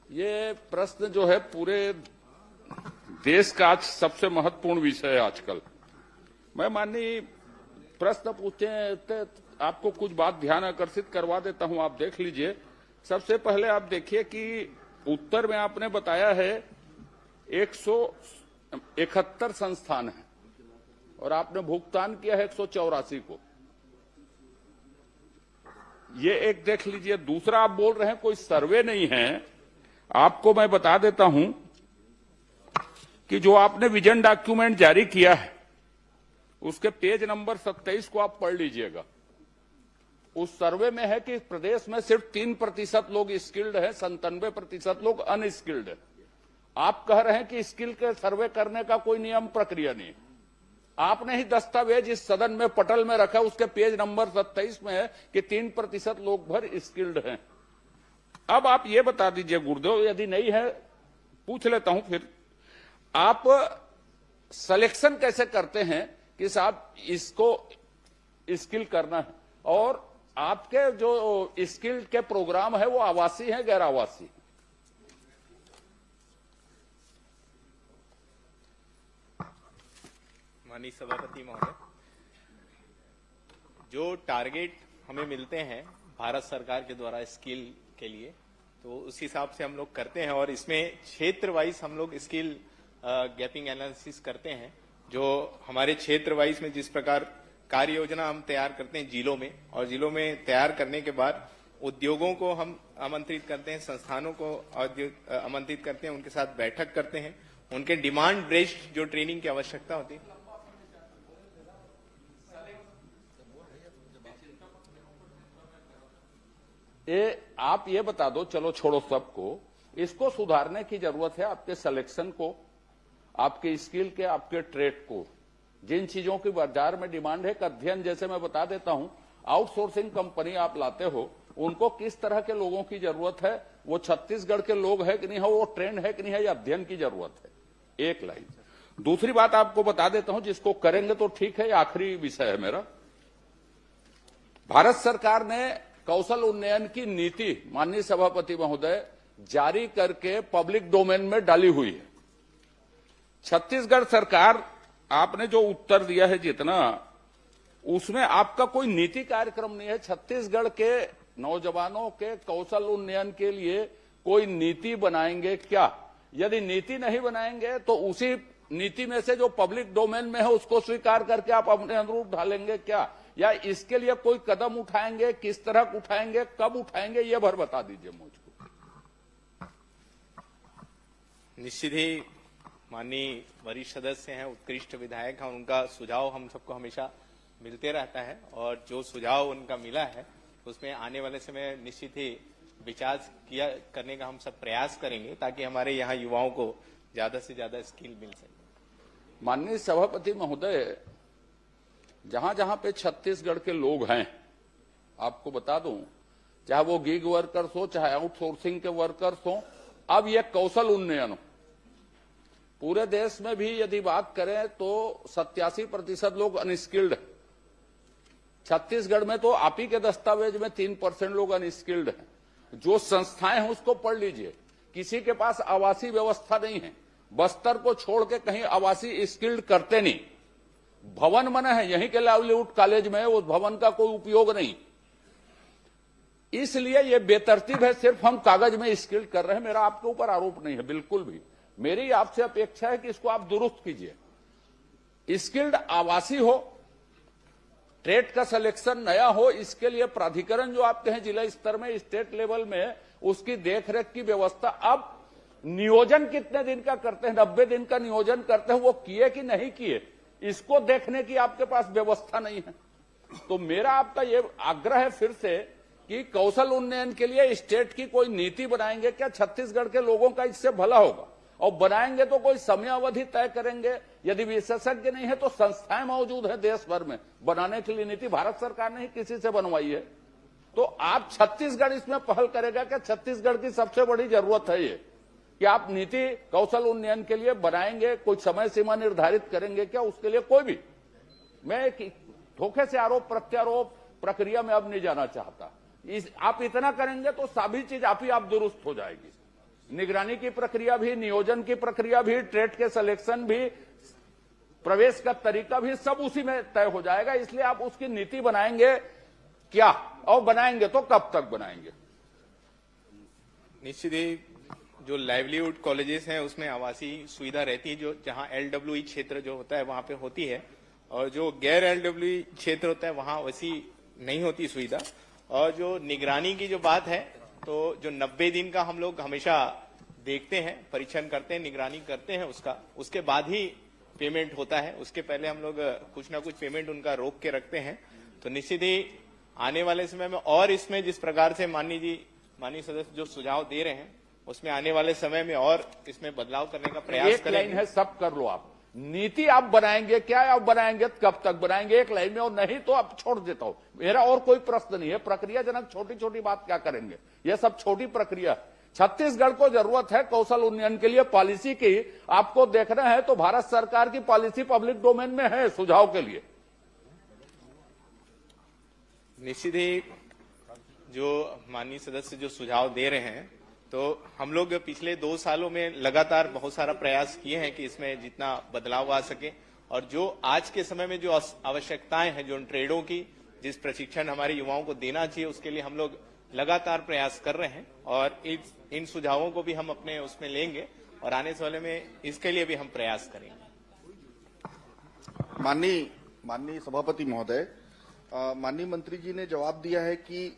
Speaker 8: ये प्रश्न जो है पूरे देश का आज सबसे महत्वपूर्ण विषय है आजकल। मैं माननीय प्रश्न पूछते हैं तो आपको कुछ बात ध्यान आकर्षित करवा देता हूं, आप देख लीजिए। सबसे पहले आप देखिए कि उत्तर में आपने बताया है 171 संस्थान हैं, और आपने भुगतान किया है 184 को। ये एक देख लीजिए। दूसरा, आप बोल रहे हैं कोई सर्वे नहीं है। आपको मैं बता देता हूं कि जो आपने विजन डॉक्यूमेंट जारी किया है उसके पेज नंबर 27 को आप पढ़ लीजिएगा। उस सर्वे में है कि प्रदेश में सिर्फ 3% लोग स्किल्ड हैं, 97% लोग अनस्किल्ड हैं। आप कह रहे हैं कि स्किल के सर्वे करने का कोई नियम प्रक्रिया नहीं। आपने ही दस्तावेज इस सदन में पटल में रखा, उसके पेज नंबर 27 में है कि 3% लोग भर स्किल्ड हैं। अब आप ये बता दीजिए गुरुदेव, यदि नहीं है पूछ लेता हूं फिर, आप सिलेक्शन कैसे करते हैं कि साहब इसको स्किल करना है, और आपके जो स्किल के प्रोग्राम है वो आवासीय है गैर आवासीय?
Speaker 14: माननीय सभापति महोदय, जो टारगेट हमें मिलते हैं भारत सरकार के द्वारा स्किल के लिए, तो उस हिसाब से हम लोग करते हैं और इसमें क्षेत्र वाइज हम लोग स्किल गैपिंग एनालिसिस करते हैं। जो हमारे क्षेत्र वाइज में जिस प्रकार कार्य योजना हम तैयार करते हैं जिलों में, और जिलों में तैयार करने के बाद उद्योगों को हम आमंत्रित करते हैं, संस्थानों को आमंत्रित करते हैं, उनके साथ बैठक करते हैं, उनके डिमांड बेस्ड जो ट्रेनिंग की आवश्यकता होती है।
Speaker 8: आप ये बता दो, चलो छोड़ो सबको, इसको सुधारने की जरूरत है। आपके सिलेक्शन को, आपके स्किल के, आपके ट्रेड को, जिन चीजों की बाजार में डिमांड है, अध्ययन जैसे मैं बता देता हूं, आउटसोर्सिंग कंपनी आप लाते हो, उनको किस तरह के लोगों की जरूरत है, वो छत्तीसगढ़ के लोग है कि नहीं है, वो ट्रेंड है कि नहीं है, या अध्ययन की जरूरत है। एक लाइन। दूसरी बात आपको बता देता हूं, जिसको करेंगे तो ठीक है, आखिरी विषय है मेरा। भारत सरकार ने कौशल उन्नयन की नीति, माननीय सभापति महोदय, जारी करके पब्लिक डोमेन में डाली हुई है। छत्तीसगढ़ सरकार, आपने जो उत्तर दिया है जितना, उसमें आपका कोई नीति कार्यक्रम नहीं है। छत्तीसगढ़ के नौजवानों के कौशल उन्नयन के लिए कोई नीति बनाएंगे क्या? यदि नीति नहीं बनाएंगे तो उसी नीति में से जो पब्लिक डोमेन में है उसको स्वीकार करके आप अपने अनुरूप ढालेंगे क्या, या इसके लिए कोई कदम उठाएंगे? किस तरह उठाएंगे, कब उठाएंगे, ये भर बता दीजिए मुझको।
Speaker 14: निश्चित ही माननीय वरिष्ठ सदस्य हैं, उत्कृष्ट विधायक हैं, उनका सुझाव हम सबको हमेशा मिलते रहता है, और जो सुझाव उनका मिला है उसमें आने वाले समय निश्चित ही विचार करने का हम सब प्रयास करेंगे, ताकि हमारे यहाँ युवाओं को ज्यादा से ज्यादा स्किल मिल सके।
Speaker 8: माननीय सभापति महोदय, जहां जहां पे छत्तीसगढ़ के लोग हैं, आपको बता दूं, चाहे वो गिग वर्कर्स हो, चाहे आउटसोर्सिंग के वर्कर्स हो, अब ये कौशल उन्नयन हो। पूरे देश में भी यदि बात करें तो 87% लोग अनस्किल्ड हैं। छत्तीसगढ़ में तो आप ही के दस्तावेज में 3% लोग अनस्किल्ड हैं। जो संस्थाएं हैं उसको पढ़ लीजिए, किसी के पास आवासीय व्यवस्था नहीं है। बस्तर को छोड़ के कहीं आवासीय स्किल्ड करते नहीं। भवन बना है यहीं के लाइवलीहुड कॉलेज में, उस भवन का कोई उपयोग नहीं। इसलिए ये बेतरतीब है, सिर्फ हम कागज में स्किल्ड कर रहे हैं। मेरा आपके ऊपर आरोप नहीं है बिल्कुल भी। मेरी आपसे अपेक्षा है कि इसको आप दुरुस्त कीजिए। स्किल्ड आवासीय हो, ट्रेड का सिलेक्शन नया हो, इसके लिए प्राधिकरण जो आपके हैं जिला स्तर में, स्टेट लेवल में, उसकी देखरेख की व्यवस्था। अब नियोजन कितने दिन का करते हैं? 90 दिन का नियोजन करते हैं, वो किए कि नहीं किए, इसको देखने की आपके पास व्यवस्था नहीं है। तो मेरा आपका ये आग्रह है फिर से कि कौशल उन्नयन के लिए स्टेट की कोई नीति बनाएंगे क्या? छत्तीसगढ़ के लोगों का इससे भला होगा। और बनाएंगे तो कोई समय अवधि तय करेंगे। यदि विशेषज्ञ नहीं है तो संस्थाएं मौजूद है देश भर में बनाने के लिए नीति। भारत सरकार ने ही किसी से बनवाई है। तो आप छत्तीसगढ़ इसमें पहल करेगा क्या? छत्तीसगढ़ की सबसे बड़ी जरूरत है ये कि आप नीति कौशल उन्नयन के लिए बनाएंगे, कोई समय सीमा निर्धारित करेंगे क्या? उसके लिए कोई भी, मैं धोखे से आरोप प्रत्यारोप प्रक्रिया में अब नहीं जाना चाहता। आप इतना करेंगे तो सभी चीज आप ही आप दुरुस्त हो जाएगी। निगरानी की प्रक्रिया भी, नियोजन की प्रक्रिया भी, ट्रेड के सिलेक्शन भी, प्रवेश का तरीका भी, सब उसी में तय हो जाएगा। इसलिए आप उसकी नीति बनाएंगे क्या, और बनाएंगे तो कब तक बनाएंगे?
Speaker 14: निश्चित ही जो लाइवलीहुड कॉलेजेस हैं उसमें आवासीय सुविधा रहती है, जो जहां LWE क्षेत्र जो होता है वहां पे होती है, और जो गैर एलडब्ल्यू क्षेत्र होता है वहां वैसी नहीं होती सुविधा। और जो निगरानी की जो बात है, तो जो 90 दिन का हम लोग हमेशा देखते हैं, परीक्षण करते हैं, निगरानी करते हैं उसके बाद ही पेमेंट होता है। उसके पहले हम लोग कुछ ना कुछ पेमेंट उनका रोक के रखते हैं। तो निश्चित ही आने वाले समय में और इसमें जिस प्रकार से माननीय सदस्य जो सुझाव दे रहे हैं उसमें आने वाले समय में और इसमें बदलाव करने का प्रयास
Speaker 8: एक लाइन
Speaker 14: करेंगे।
Speaker 8: है, सब कर लो आप। नीति आप बनाएंगे क्या, आप बनाएंगे कब तक बनाएंगे एक लाइन में, और नहीं तो आप छोड़ देता हूं। मेरा और कोई प्रश्न नहीं है। प्रक्रियाजनक छोटी छोटी बात क्या करेंगे, यह सब छोटी प्रक्रिया। छत्तीसगढ़ को जरूरत है कौशल उन्नयन के लिए पॉलिसी की। आपको देखना है तो भारत सरकार की पॉलिसी पब्लिक डोमेन में है सुझाव के लिए।
Speaker 14: निश्चित ही जो माननीय सदस्य जो सुझाव दे रहे हैं, तो हम लोग पिछले 2 सालों में लगातार बहुत सारा प्रयास किए हैं कि इसमें जितना बदलाव आ सके। और जो आज के समय में जो आवश्यकताएं हैं, जो ट्रेडों की जिस प्रशिक्षण हमारे युवाओं को देना चाहिए, उसके लिए हम लोग लगातार प्रयास कर रहे हैं। और इन सुझावों को भी हम अपने उसमें लेंगे और आने वाले में इसके लिए भी हम प्रयास करेंगे।
Speaker 7: माननीय सभापति महोदय, माननीय मंत्री जी ने जवाब दिया है कि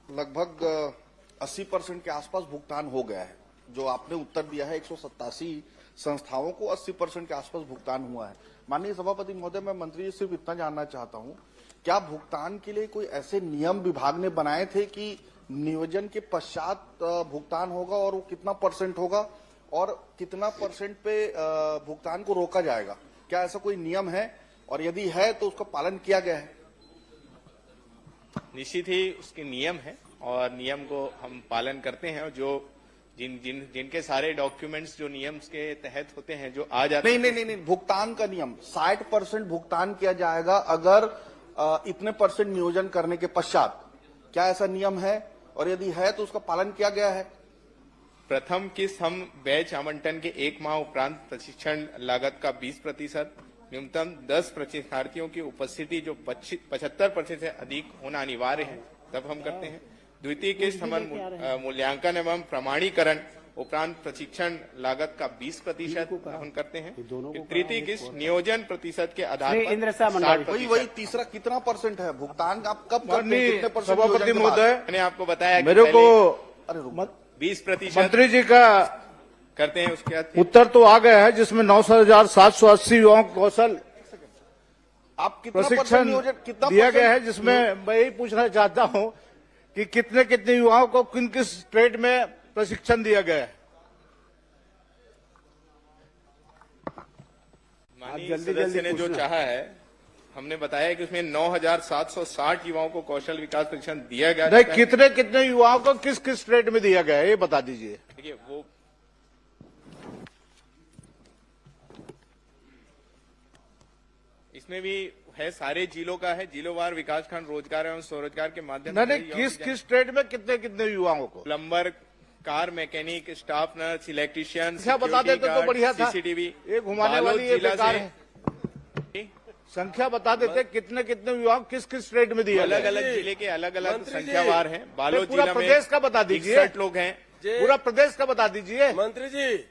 Speaker 7: लगभग 80% के आसपास भुगतान हो गया है। जो आपने उत्तर दिया है 187 संस्थाओं को 80% के आसपास भुगतान हुआ है। माननीय सभापति महोदय, मैं मंत्री जी सिर्फ इतना जानना चाहता हूं, क्या भुगतान के लिए कोई ऐसे नियम विभाग ने बनाए थे कि नियोजन के पश्चात भुगतान होगा और वो कितना % होगा और कितना % पे भुगतान को रोका जाएगा? क्या ऐसा कोई नियम है, और यदि है तो उसका पालन किया गया है?
Speaker 14: निश्चित ही उसके नियम है और नियम को हम पालन करते हैं। और जो जिनके सारे डॉक्यूमेंट्स जो नियम के तहत होते हैं, जो आ जाते
Speaker 7: नहीं, भुगतान का नियम 60% भुगतान किया जाएगा अगर इतने % नियोजन करने के पश्चात। क्या ऐसा नियम है, और यदि है तो उसका पालन किया गया है?
Speaker 14: प्रथम किस्त हम बैच आवंटन के 1 माह उपरांत प्रशिक्षण लागत का 20%, न्यूनतम 10 प्रशिक्षणार्थियों की उपस्थिति जो 75% से अधिक होना अनिवार्य है, तब हम करते हैं। द्वितीय किस्त हम मूल्यांकन एवं प्रमाणीकरण उपरांत प्रशिक्षण लागत का 20% हम करते हैं। तृतीय किस्त नियोजन प्रतिशत के आधार पर 60%।
Speaker 7: वही तीसरा कितना % है भुगतान? आप कब करते हैं? कितने %
Speaker 11: सभापति महोदय,
Speaker 14: मैंने आपको बताया कि
Speaker 11: मेरे को
Speaker 14: 20%
Speaker 11: मंत्री जी का
Speaker 14: करते हैं। उसके बाद
Speaker 11: उत्तर तो आ गया है जिसमें 9,780 युवाओं को कौशल
Speaker 7: आप कितना
Speaker 11: प्रशिक्षण
Speaker 7: कितना
Speaker 11: दिया गया है, जिसमें मैं यही पूछना चाहता हूं कि कितने युवाओं को किस ट्रेड में प्रशिक्षण दिया गया है?
Speaker 14: माननीय सदस्य ने जो चाहा है, हमने बताया कि उसमें 9,760 युवाओं को कौशल विकास प्रशिक्षण दिया गया।
Speaker 11: नहीं, कितने युवाओं को किस ट्रेड में दिया गया है, ये बता दीजिए।
Speaker 14: देखिए, वो इसमें भी है, सारे जिलों का है, जिलोवार विकासखंड रोजगार एवं स्वरोजगार के माध्यम से।
Speaker 11: नहीं, किस ट्रेड में कितने युवाओं को?
Speaker 14: Plumber, car mechanic, staff nurse, electrician.
Speaker 11: संख्या बता देते तो बढ़िया था।
Speaker 14: सीसीटीवी,
Speaker 11: ये घुमाने वाली ये बेकार है। संख्या बता देते कितने युवाओं किस ट्रेड में दिया?
Speaker 14: अलग अलग जिले के अलग अलग संख्यावार हैं। बालोद जिला में
Speaker 11: प्रदेश का बता दीजिए।
Speaker 14: 61 लोग हैं।
Speaker 11: पूरा प्रदेश का बता दीजिए।
Speaker 15: मंत्री जी,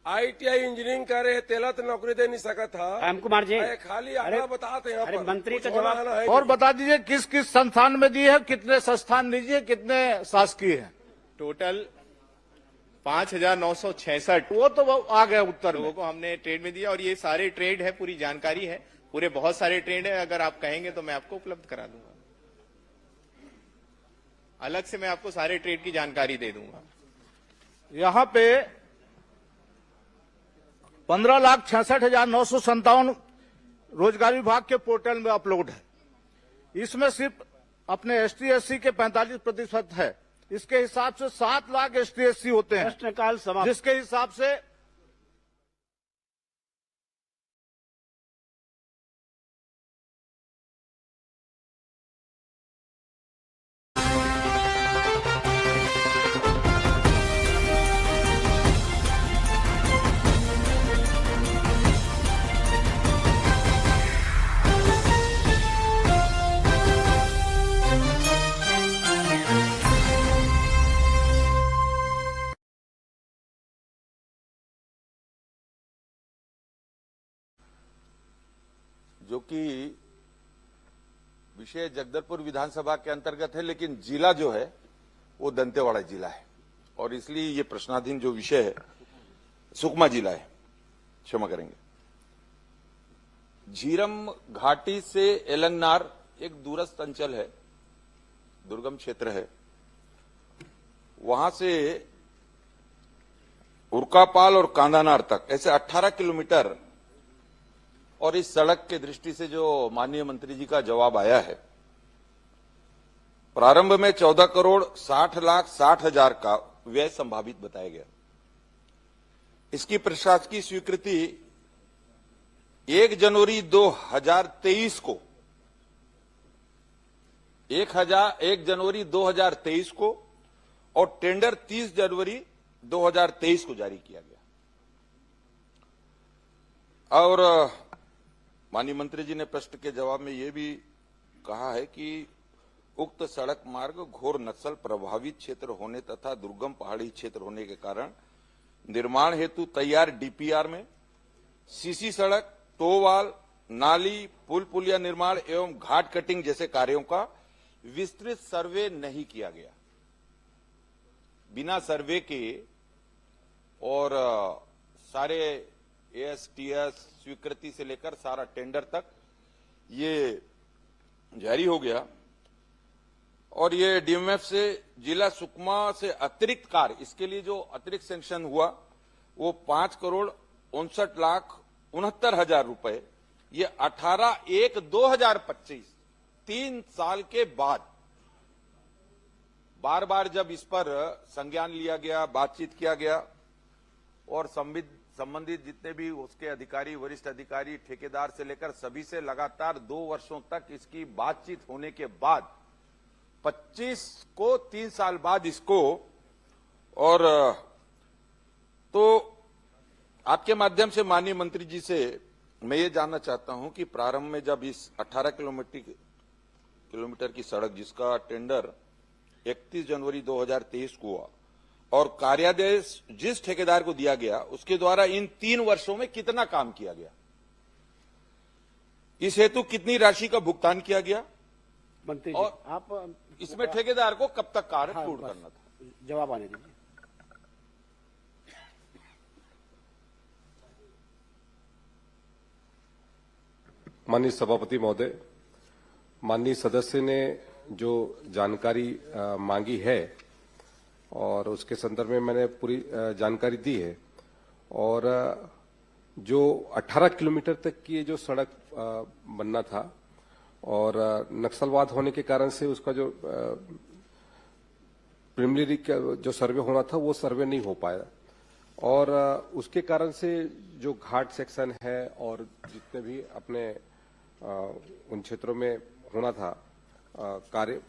Speaker 15: ITI इंजीनियरिंग करे तेला तो नौकरी दे नहीं सका था।
Speaker 2: राम कुमार जी,
Speaker 15: खाली आंकड़ा बताते हैं।
Speaker 2: अरे मंत्री का जवाब
Speaker 11: और बता दीजिए किस संस्थान में दिए है, कितने संस्थान दीजिए, कितने शासकीय है?
Speaker 14: टोटल 5,966
Speaker 11: वो तो आ गया उत्तर
Speaker 14: लोगों को हमने ट्रेड में दिया। और ये सारे ट्रेड है, पूरी जानकारी है, पूरे बहुत सारे ट्रेड है। अगर आप कहेंगे तो मैं आपको उपलब्ध करा दूंगा, अलग से मैं आपको सारे ट्रेड की जानकारी दे दूंगा।
Speaker 11: यहाँ पे 15,66,957 रोजगार विभाग के पोर्टल में अपलोड है। इसमें सिर्फ अपने ST/SC के 45% है। इसके हिसाब से 7 लाख ST/SC होते हैं,
Speaker 2: प्रश्नकाल समाप्त।
Speaker 11: जिसके हिसाब से
Speaker 1: जो कि विषय जगदलपुर विधानसभा के अंतर्गत है, लेकिन जिला जो है वो दंतेवाड़ा जिला है और इसलिए ये प्रश्नाधीन जो विषय है सुकमा जिला है, क्षमा करेंगे। झीरम घाटी से एलंगनार एक दूरस्थ अंचल है, दुर्गम क्षेत्र है। वहां से उरकापाल और कांदानार तक ऐसे 18 किलोमीटर, और इस सड़क के दृष्टि से जो माननीय मंत्री जी का जवाब आया है, प्रारंभ में 14,60,60,000 का व्यय संभावित बताया गया। इसकी प्रशासकीय स्वीकृति 1 जनवरी 2023 को 1 जनवरी 2023 को और टेंडर 30 जनवरी 2023 को जारी किया गया। और माननीय मंत्री जी ने प्रश्न के जवाब में यह भी कहा है कि उक्त सड़क मार्ग घोर नक्सल प्रभावित क्षेत्र होने तथा दुर्गम पहाड़ी क्षेत्र होने के कारण निर्माण हेतु तैयार डीपीआर में सीसी सड़क, टोवाल, नाली, पुल पुलिया निर्माण एवं घाट कटिंग जैसे कार्यों का विस्तृत सर्वे नहीं किया गया। बिना सर्वे के और सारे एएसटीएस स्वीकृति से लेकर सारा टेंडर तक ये जारी हो गया और ये डीएमएफ से जिला सुकमा से अतिरिक्त कार्य, इसके लिए जो अतिरिक्त सैंक्शन हुआ वो 5,59,69,000 रुपए, ये 18/1/2025 3 साल के बाद बार बार जब इस पर संज्ञान लिया गया, बातचीत किया गया और संबंधित जितने भी उसके अधिकारी, वरिष्ठ अधिकारी, ठेकेदार से लेकर सभी से लगातार 2 वर्षों तक इसकी बातचीत होने के बाद 25 को 3 साल बाद इसको, और तो आपके माध्यम से माननीय मंत्री जी से मैं ये जानना चाहता हूं कि प्रारंभ में जब इस 18 किलोमीटर की सड़क जिसका टेंडर 31 जनवरी 2023 को हुआ और कार्यादेश जिस ठेकेदार को दिया गया उसके द्वारा इन 3 वर्षों में कितना काम किया गया, इस हेतु कितनी राशि का भुगतान किया गया
Speaker 2: मंत्री जी,
Speaker 1: और
Speaker 2: आप
Speaker 1: इसमें ठेकेदार को कब तक कार्य पूर्ण करना था?
Speaker 2: जवाब आने दीजिए।
Speaker 3: माननीय सभापति महोदय, माननीय सदस्य ने जो जानकारी मांगी है और उसके संदर्भ में मैंने पूरी जानकारी दी है। और जो 18 किलोमीटर तक की जो सड़क बनना था और नक्सलवाद होने के कारण से उसका जो प्रिलिमिनरी जो सर्वे होना था वो सर्वे नहीं हो पाया और उसके कारण से जो घाट सेक्शन है और जितने भी अपने उन क्षेत्रों में होना था कार्य,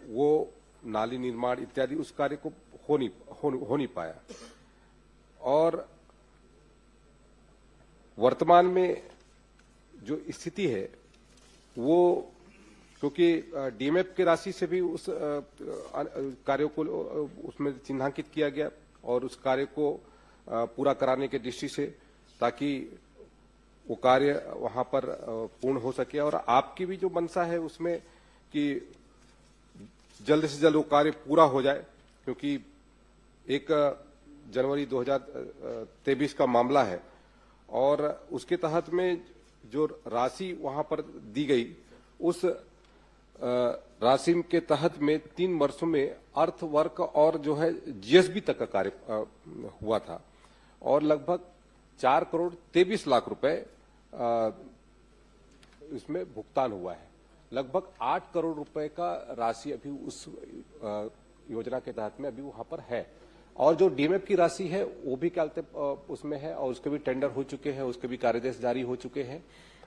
Speaker 3: वो नाली निर्माण इत्यादि उस कार्य को हो नहीं पाया। और वर्तमान में जो स्थिति है वो, क्योंकि डीएमएफ की राशि से भी उस कार्यों को उसमें चिन्हांकित किया गया और उस कार्य को पूरा कराने के दृष्टि से, ताकि वो कार्य वहां पर पूर्ण हो सके। और आपकी भी जो मंशा है उसमें कि जल्द से जल्द वो कार्य पूरा हो जाए, क्योंकि 1 जनवरी 2023 का मामला है और उसके तहत में जो राशि वहां पर दी गई उस राशि के तहत में 3 वर्षों में अर्थ वर्क और जो है जीएसबी तक का कार्य हुआ था और लगभग 4,23,00,000 रुपए इसमें भुगतान हुआ है। लगभग 8 करोड़ रुपए का राशि अभी उस योजना के तहत में अभी वहां पर है और जो डीएमएफ की राशि है वो भी क्या उसमें है और उसके भी टेंडर हो चुके हैं, उसके भी कार्यादेश जारी हो चुके हैं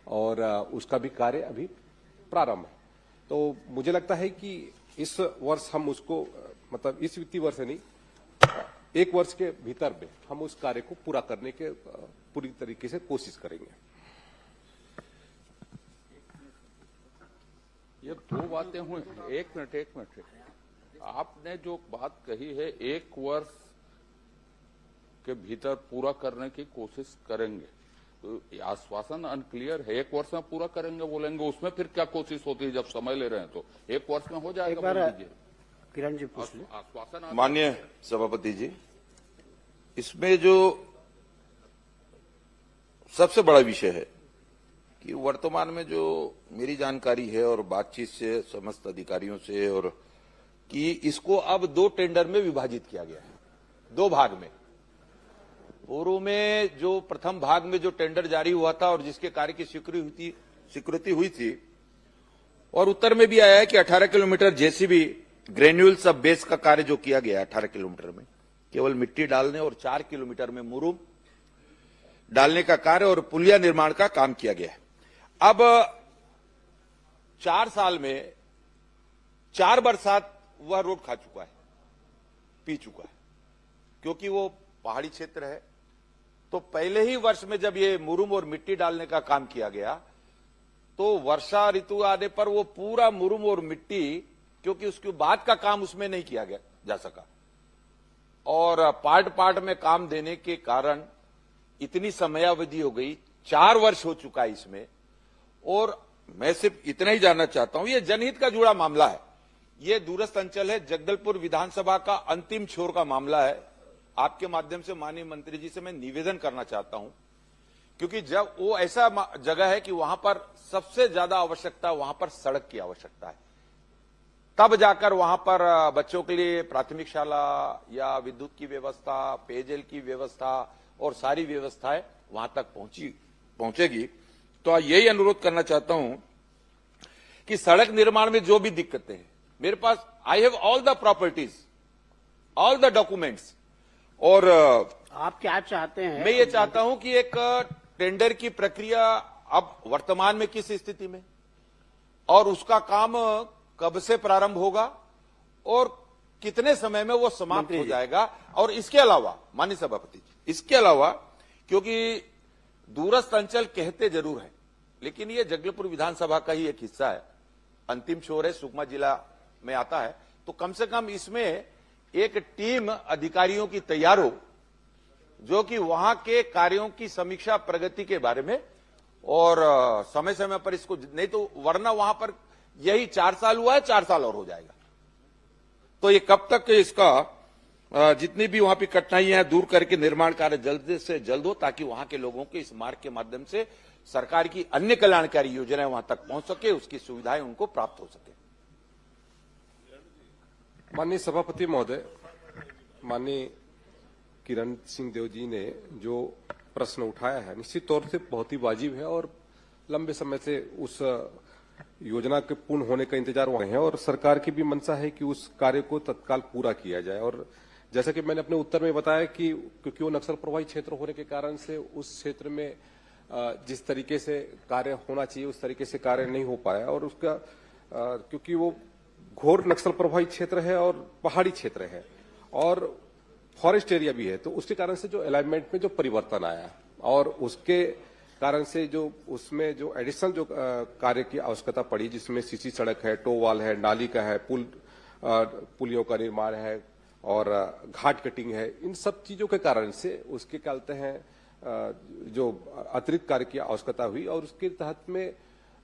Speaker 3: और उसका भी कार्य अभी प्रारंभ है। तो मुझे लगता है कि इस वर्ष हम उसको, मतलब इस वित्तीय वर्ष नहीं, 1 वर्ष के भीतर में हम उस कार्य को पूरा करने के पूरी तरीके से कोशिश करेंगे।
Speaker 8: ये 2 बातें हुई। एक मिनट। आपने जो बात कही है 1 वर्ष के भीतर पूरा करने की कोशिश करेंगे, आश्वासन अनक्लियर है। 1 वर्ष में पूरा करेंगे बोलेंगे, उसमें फिर क्या कोशिश होती है? जब समय ले रहे हैं तो 1 वर्ष में हो जाएगा। बोल दीजिए।
Speaker 2: किरण जी पूछ लें।
Speaker 8: आश्वासन।
Speaker 1: माननीय सभापति जी, इसमें जो सबसे बड़ा विषय है कि वर्तमान में जो मेरी जानकारी है और बातचीत से समस्त अधिकारियों से, और कि इसको अब 2 टेंडर में विभाजित किया गया है, 2 भाग में। पूर्व में जो प्रथम भाग में जो टेंडर जारी हुआ था और जिसके कार्य की स्वीकृति हुई थी, और उत्तर में भी आया है कि 18 किलोमीटर जेसीबी ग्रेन्यूल सब बेस का कार्य जो किया गया 18 किलोमीटर में केवल मिट्टी डालने और 4 किलोमीटर में मुरुम डालने का कार्य और पुलिया निर्माण का काम किया गया है। अब 4 साल में 4 बरसात वह रोड खा चुका है, पी चुका है, क्योंकि वो पहाड़ी क्षेत्र है। तो पहले ही वर्ष में जब ये मुरुम और मिट्टी डालने का काम किया गया तो वर्षा ऋतु आने पर वो पूरा मुरुम और मिट्टी, क्योंकि उसके बाद का काम उसमें नहीं किया गया जा सका, और पार्ट में काम देने के कारण इतनी समयावधि हो गई, 4 वर्ष हो चुका है इसमें। और मैं सिर्फ इतना ही जानना चाहता हूं, ये जनहित का जुड़ा मामला है, ये दूरस्थ अंचल है, जगदलपुर विधानसभा का अंतिम छोर का मामला है। आपके माध्यम से माननीय मंत्री जी से मैं निवेदन करना चाहता हूं, क्योंकि जब वो ऐसा जगह है कि वहां पर सबसे ज्यादा आवश्यकता, वहां पर सड़क की आवश्यकता है, तब जाकर वहां पर बच्चों के लिए प्राथमिक शाला या विद्युत की व्यवस्था, पेयजल की व्यवस्था और सारी व्यवस्थाएं वहां तक पहुंचेगी। तो यही अनुरोध करना चाहता हूं कि सड़क निर्माण में जो भी दिक्कतें हैं, मेरे पास I have all the properties, all the documents, और
Speaker 2: आप क्या चाहते हैं?
Speaker 1: मैं ये चाहता हूं कि एक टेंडर की प्रक्रिया अब वर्तमान में किस स्थिति में, और उसका काम कब से प्रारंभ होगा और कितने समय में वो समाप्त हो जाएगा। और इसके अलावा माननीय सभापति जी, इसके अलावा, क्योंकि दूरस्थ अंचल कहते जरूर है, लेकिन ये जगदलपुर विधानसभा का ही एक हिस्सा है, अंतिम छोर है, सुकमा जिला में आता है, तो कम से कम इसमें एक टीम अधिकारियों की तैयार हो, जो कि वहां के कार्यों की समीक्षा प्रगति के बारे में, और समय समय पर इसको, नहीं तो वरना वहां पर यही 4 साल हुआ है, 4 साल और हो जाएगा। तो ये कब तक इसका जितनी भी वहां की कठिनाइयां हैं दूर करके निर्माण कार्य जल्द से जल्द हो, ताकि वहां के लोगों के इस मार्ग के माध्यम से सरकार की अन्य कल्याणकारी योजनाएं वहां तक पहुंच सके, उसकी सुविधाएं उनको प्राप्त हो सके।
Speaker 3: माननीय सभापति महोदय, माननीय किरण सिंह देव जी ने जो प्रश्न उठाया है निश्चित तौर से बहुत ही वाजिब है, और लंबे समय से उस योजना के पूर्ण होने का इंतजार हुआ है, और सरकार की भी मंशा है कि उस कार्य को तत्काल पूरा किया जाए। और जैसा कि मैंने अपने उत्तर में बताया कि क्योंकि वो नक्सल प्रभावित क्षेत्र होने के कारण से उस क्षेत्र में जिस तरीके से कार्य होना चाहिए उस तरीके से कार्य नहीं हो पाया, और उसका क्योंकि वो घोर नक्सल प्रभावित क्षेत्र है और पहाड़ी क्षेत्र है और फॉरेस्ट एरिया भी है, तो उसके कारण से जो अलाइनमेंट में जो परिवर्तन आया और उसके कारण से जो उसमें जो एडिशनल जो कार्य की आवश्यकता पड़ी, जिसमें सीसी सड़क है, टो वाल है, नाली का है, पुलियों का निर्माण है और घाट कटिंग है, इन सब चीजों के कारण से उसके क्या कहते हैं जो अतिरिक्त कार्य की आवश्यकता हुई, और उसके तहत में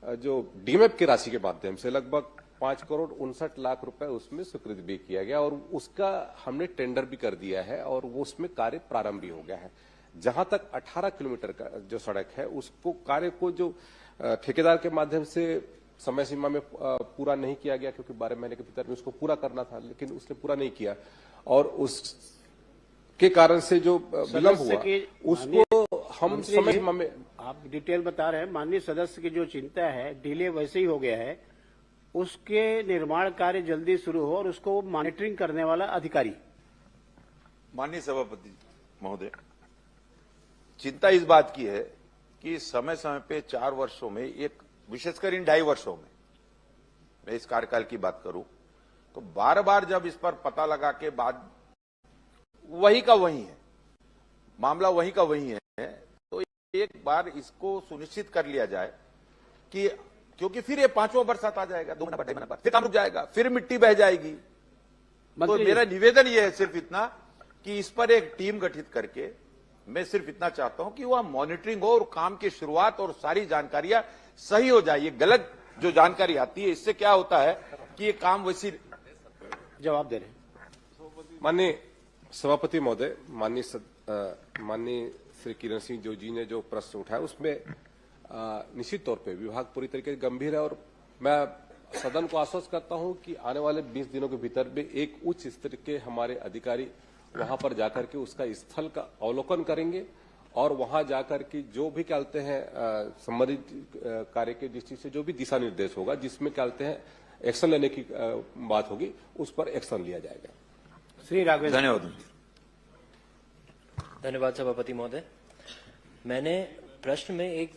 Speaker 3: जो डीएमएफ की राशि के माध्यम से लगभग 5,59,00,000 रुपए उसमें स्वीकृत भी किया गया, और उसका हमने टेंडर भी कर दिया है और वो उसमें कार्य प्रारंभ भी हो गया है। जहां तक 18 किलोमीटर का जो सड़क है उसको कार्य को जो ठेकेदार के माध्यम से समय सीमा में पूरा नहीं किया गया, क्योंकि 12 महीने के भीतर में उसको पूरा करना था, लेकिन उसने पूरा नहीं किया, और उसके कारण से जो विलंब हुआ उसको हम समय सीमा में।
Speaker 2: आप डिटेल बता रहे हैं, माननीय सदस्य की जो चिंता है, डिले वैसे ही हो गया है, उसके निर्माण कार्य जल्दी शुरू हो और उसको मॉनिटरिंग करने वाला अधिकारी।
Speaker 1: माननीय सभापति महोदय, चिंता इस बात की है कि समय समय पे 4 वर्षों में, एक विशेषकर इन 2.5 वर्षों में, मैं इस कार्यकाल की बात करूं तो बार बार जब इस पर पता लगा के बाद वही का वही है, मामला वही का वही है, तो एक बार इसको सुनिश्चित कर लिया जाए कि, क्योंकि फिर ये 5वां बरसात आ जाएगा, 2 महीना 2.5 महीना बाद फिर काम रुक जाएगा, फिर मिट्टी बह जाएगी। तो मेरा निवेदन ये है सिर्फ इतना कि इस पर एक टीम गठित करके मैं सिर्फ इतना चाहता हूं कि वह मॉनिटरिंग हो और काम की शुरुआत और सारी जानकारियां सही हो जाए। ये गलत जो जानकारी आती है इससे क्या होता है कि ये काम वैसी
Speaker 2: जवाब दे रहे हैं।
Speaker 3: माननीय सभापति महोदय, माननीय श्री किरण सिंह जो जी ने जो प्रश्न उठाया उसमें निश्चित तौर पे विभाग पूरी तरीके से गंभीर है और मैं सदन को आश्वस्त करता हूं कि आने वाले 20 दिनों के भीतर में एक उच्च स्तर के हमारे अधिकारी वहां पर जाकर के उसका स्थल का अवलोकन करेंगे और वहां जाकर के जो भी कहते हैं संबंधित कार्य के दृष्टि से जो भी दिशा निर्देश होगा जिसमें कहते हैं एक्शन लेने की बात होगी उस पर एक्शन लिया जाएगा।
Speaker 2: श्री राघवेंद्र।
Speaker 1: धन्यवाद।
Speaker 5: धन्यवाद सभापति महोदय। मैंने प्रश्न में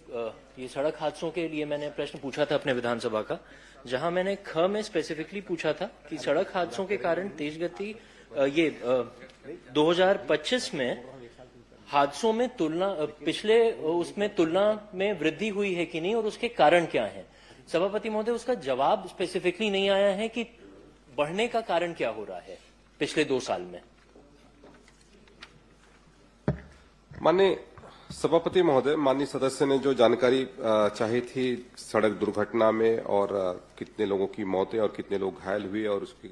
Speaker 5: ये सड़क हादसों के लिए मैंने प्रश्न पूछा था अपने विधानसभा का, जहां मैंने ख में स्पेसिफिकली पूछा था कि सड़क हादसों के कारण तेज गति 2025 में हादसों में पिछले उसमें तुलना में वृद्धि हुई है कि नहीं और उसके कारण क्या है। सभापति महोदय, उसका जवाब स्पेसिफिकली नहीं आया है कि बढ़ने का कारण क्या हो रहा है पिछले 2 साल में।
Speaker 3: माननीय सभापति महोदय, माननीय सदस्य ने जो जानकारी चाही थी सड़क दुर्घटना में और कितने लोगों की मौतें और कितने लोग घायल हुए और उसकी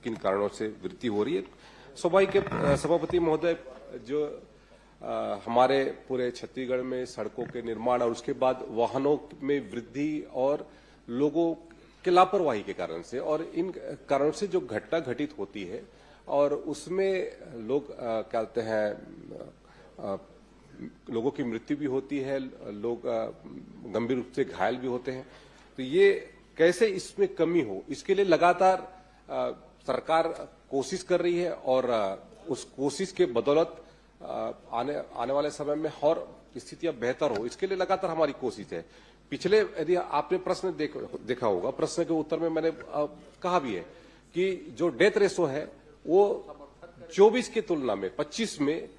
Speaker 3: किन कारणों से वृद्धि हो रही है, स्वाभाविक सभापति महोदय जो हमारे पूरे छत्तीसगढ़ में सड़कों के निर्माण और उसके बाद वाहनों में वृद्धि और लोगों के लापरवाही के कारण से और इन कारणों से जो घटना घटित होती है और उसमें लोग कहते हैं लोगों की मृत्यु भी होती है, लोग गंभीर रूप से घायल भी होते हैं। तो ये कैसे इसमें कमी हो, इसके लिए लगातार सरकार कोशिश कर रही है और उस कोशिश के बदौलत आने वाले समय में और स्थितियां बेहतर हो, इसके लिए लगातार हमारी कोशिश है। पिछले यदि आपने प्रश्न देखा होगा, प्रश्न के उत्तर में मैंने कहा भी है कि जो डेथ रेशो है वो 24 की तुलना में 25 में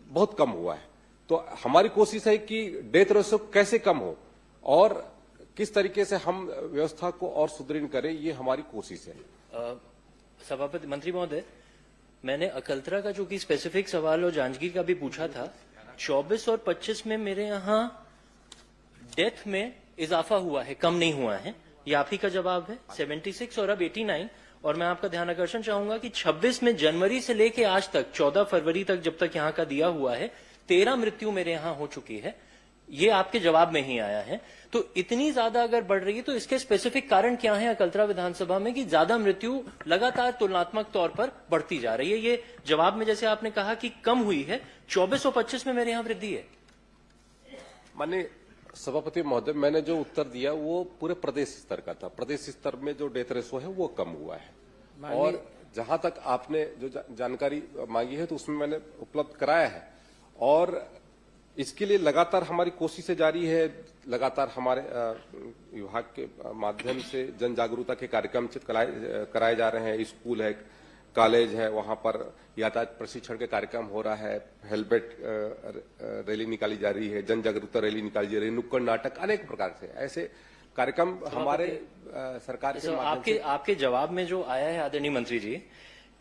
Speaker 3: बहुत कम हुआ है। तो हमारी कोशिश है कि डेथ रेशो कैसे कम हो और किस तरीके से हम व्यवस्था को और सुदृढ़ करें, ये हमारी कोशिश है।
Speaker 5: सभापति मंत्री महोदय, मैंने अकलतरा का जो कि स्पेसिफिक सवाल और जांजगीर का भी पूछा था, 24 और 25 में मेरे यहाँ डेथ में इजाफा हुआ है, कम नहीं हुआ है। ये आप ही का जवाब है। 76 और अब 89। और मैं आपका ध्यान आकर्षण चाहूंगा कि 26 में जनवरी से लेके आज तक 14 फरवरी तक जब तक यहाँ का दिया हुआ है 13 मृत्यु मेरे यहाँ हो चुकी है। ये आपके जवाब में ही आया है। तो इतनी ज्यादा अगर बढ़ रही है तो इसके स्पेसिफिक कारण क्या है अकलतरा विधानसभा में कि ज्यादा मृत्यु लगातार तुलनात्मक तौर पर बढ़ती जा रही है। ये जवाब में जैसे आपने कहा कि कम हुई है, 24 और 25 में मेरे यहाँ वृद्धि है।
Speaker 3: माननीय सभापति महोदय, मैंने जो उत्तर दिया वो पूरे प्रदेश स्तर का था। प्रदेश स्तर में जो डेथ रेशो है वो कम हुआ है और जहां तक आपने जो जानकारी मांगी है तो उसमें मैंने उपलब्ध कराया है और इसके लिए लगातार हमारी कोशिशें जारी है। लगातार हमारे विभाग के माध्यम से जन जागरूकता के कार्यक्रम कराए जा रहे हैं। स्कूल है, कॉलेज है, वहां पर यातायात प्रशिक्षण के कार्यक्रम हो रहा है, हेलमेट रैली निकाली जा रही है, जन जागरूकता रैली निकाली जा रही है, नुक्कड़ नाटक, अनेक प्रकार से ऐसे कार्यक्रम हमारे सरकार के माध्यम से।
Speaker 5: आपके जवाब में जो आया है आदरणीय मंत्री जी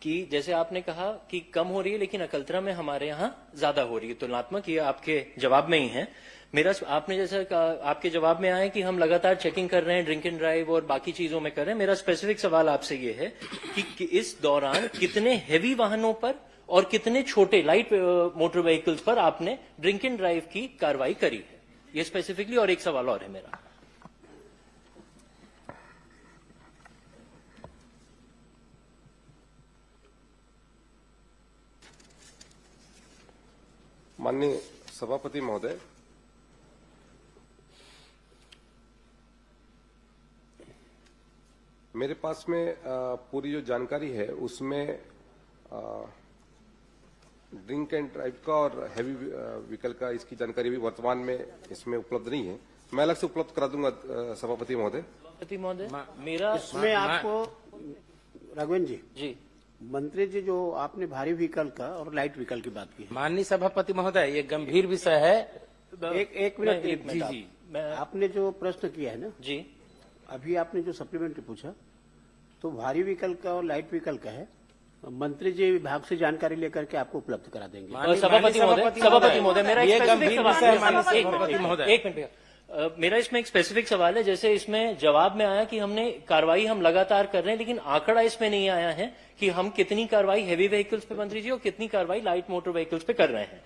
Speaker 5: कि जैसे आपने कहा कि कम हो रही है लेकिन अकलतरा में हमारे यहाँ ज्यादा हो रही है तुलनात्मक, ये आपके जवाब में ही है। मेरा आपने जैसे आपके जवाब में आया कि हम लगातार चेकिंग कर रहे हैं, ड्रिंक एंड ड्राइव और बाकी चीजों में कर रहे हैं। मेरा स्पेसिफिक सवाल आपसे ये है कि इस दौरान कितने हेवी वाहनों पर और कितने छोटे लाइट मोटर व्हीकल्स पर आपने ड्रिंक एंड ड्राइव की कार्रवाई करी है, ये स्पेसिफिकली। और एक सवाल और है मेरा।
Speaker 3: माननीय सभापति महोदय, मेरे पास में पूरी जो जानकारी है उसमें ड्रिंक एंड ड्राइव का और हैवी व्हीकल का इसकी जानकारी भी वर्तमान में इसमें उपलब्ध नहीं है। मैं अलग से उपलब्ध करा दूंगा सभापति महोदय।
Speaker 5: सभापति महोदय, मेरा
Speaker 2: इसमें आपको राघवेंद्र
Speaker 5: जी
Speaker 2: मंत्री जी जो आपने भारी व्हीकल का और लाइट व्हीकल की बात की है।
Speaker 16: माननीय सभापति महोदय, ये गंभीर विषय है।
Speaker 2: एक मिनट जी, आपने जो प्रश्न किया है ना
Speaker 5: जी,
Speaker 2: अभी आपने जो सप्लीमेंट्री पूछा तो भारी व्हीकल का और लाइट व्हीकल का है, मंत्री जी विभाग से जानकारी लेकर के आपको उपलब्ध करा देंगे।
Speaker 5: सभापति महोदय मेरा एक स्पेसिफिक सवाल है। एक मिनट मेरा इसमें एक स्पेसिफिक सवाल है। जैसे इसमें जवाब में आया कि हमने कार्रवाई हम लगातार कर रहे हैं, लेकिन आंकड़ा इसमें नहीं आया है कि हम कितनी कार्रवाई हैवी व्हीकल्स पे मंत्री जी और कितनी कार्रवाई लाइट मोटर व्हीकल्स पे कर रहे हैं।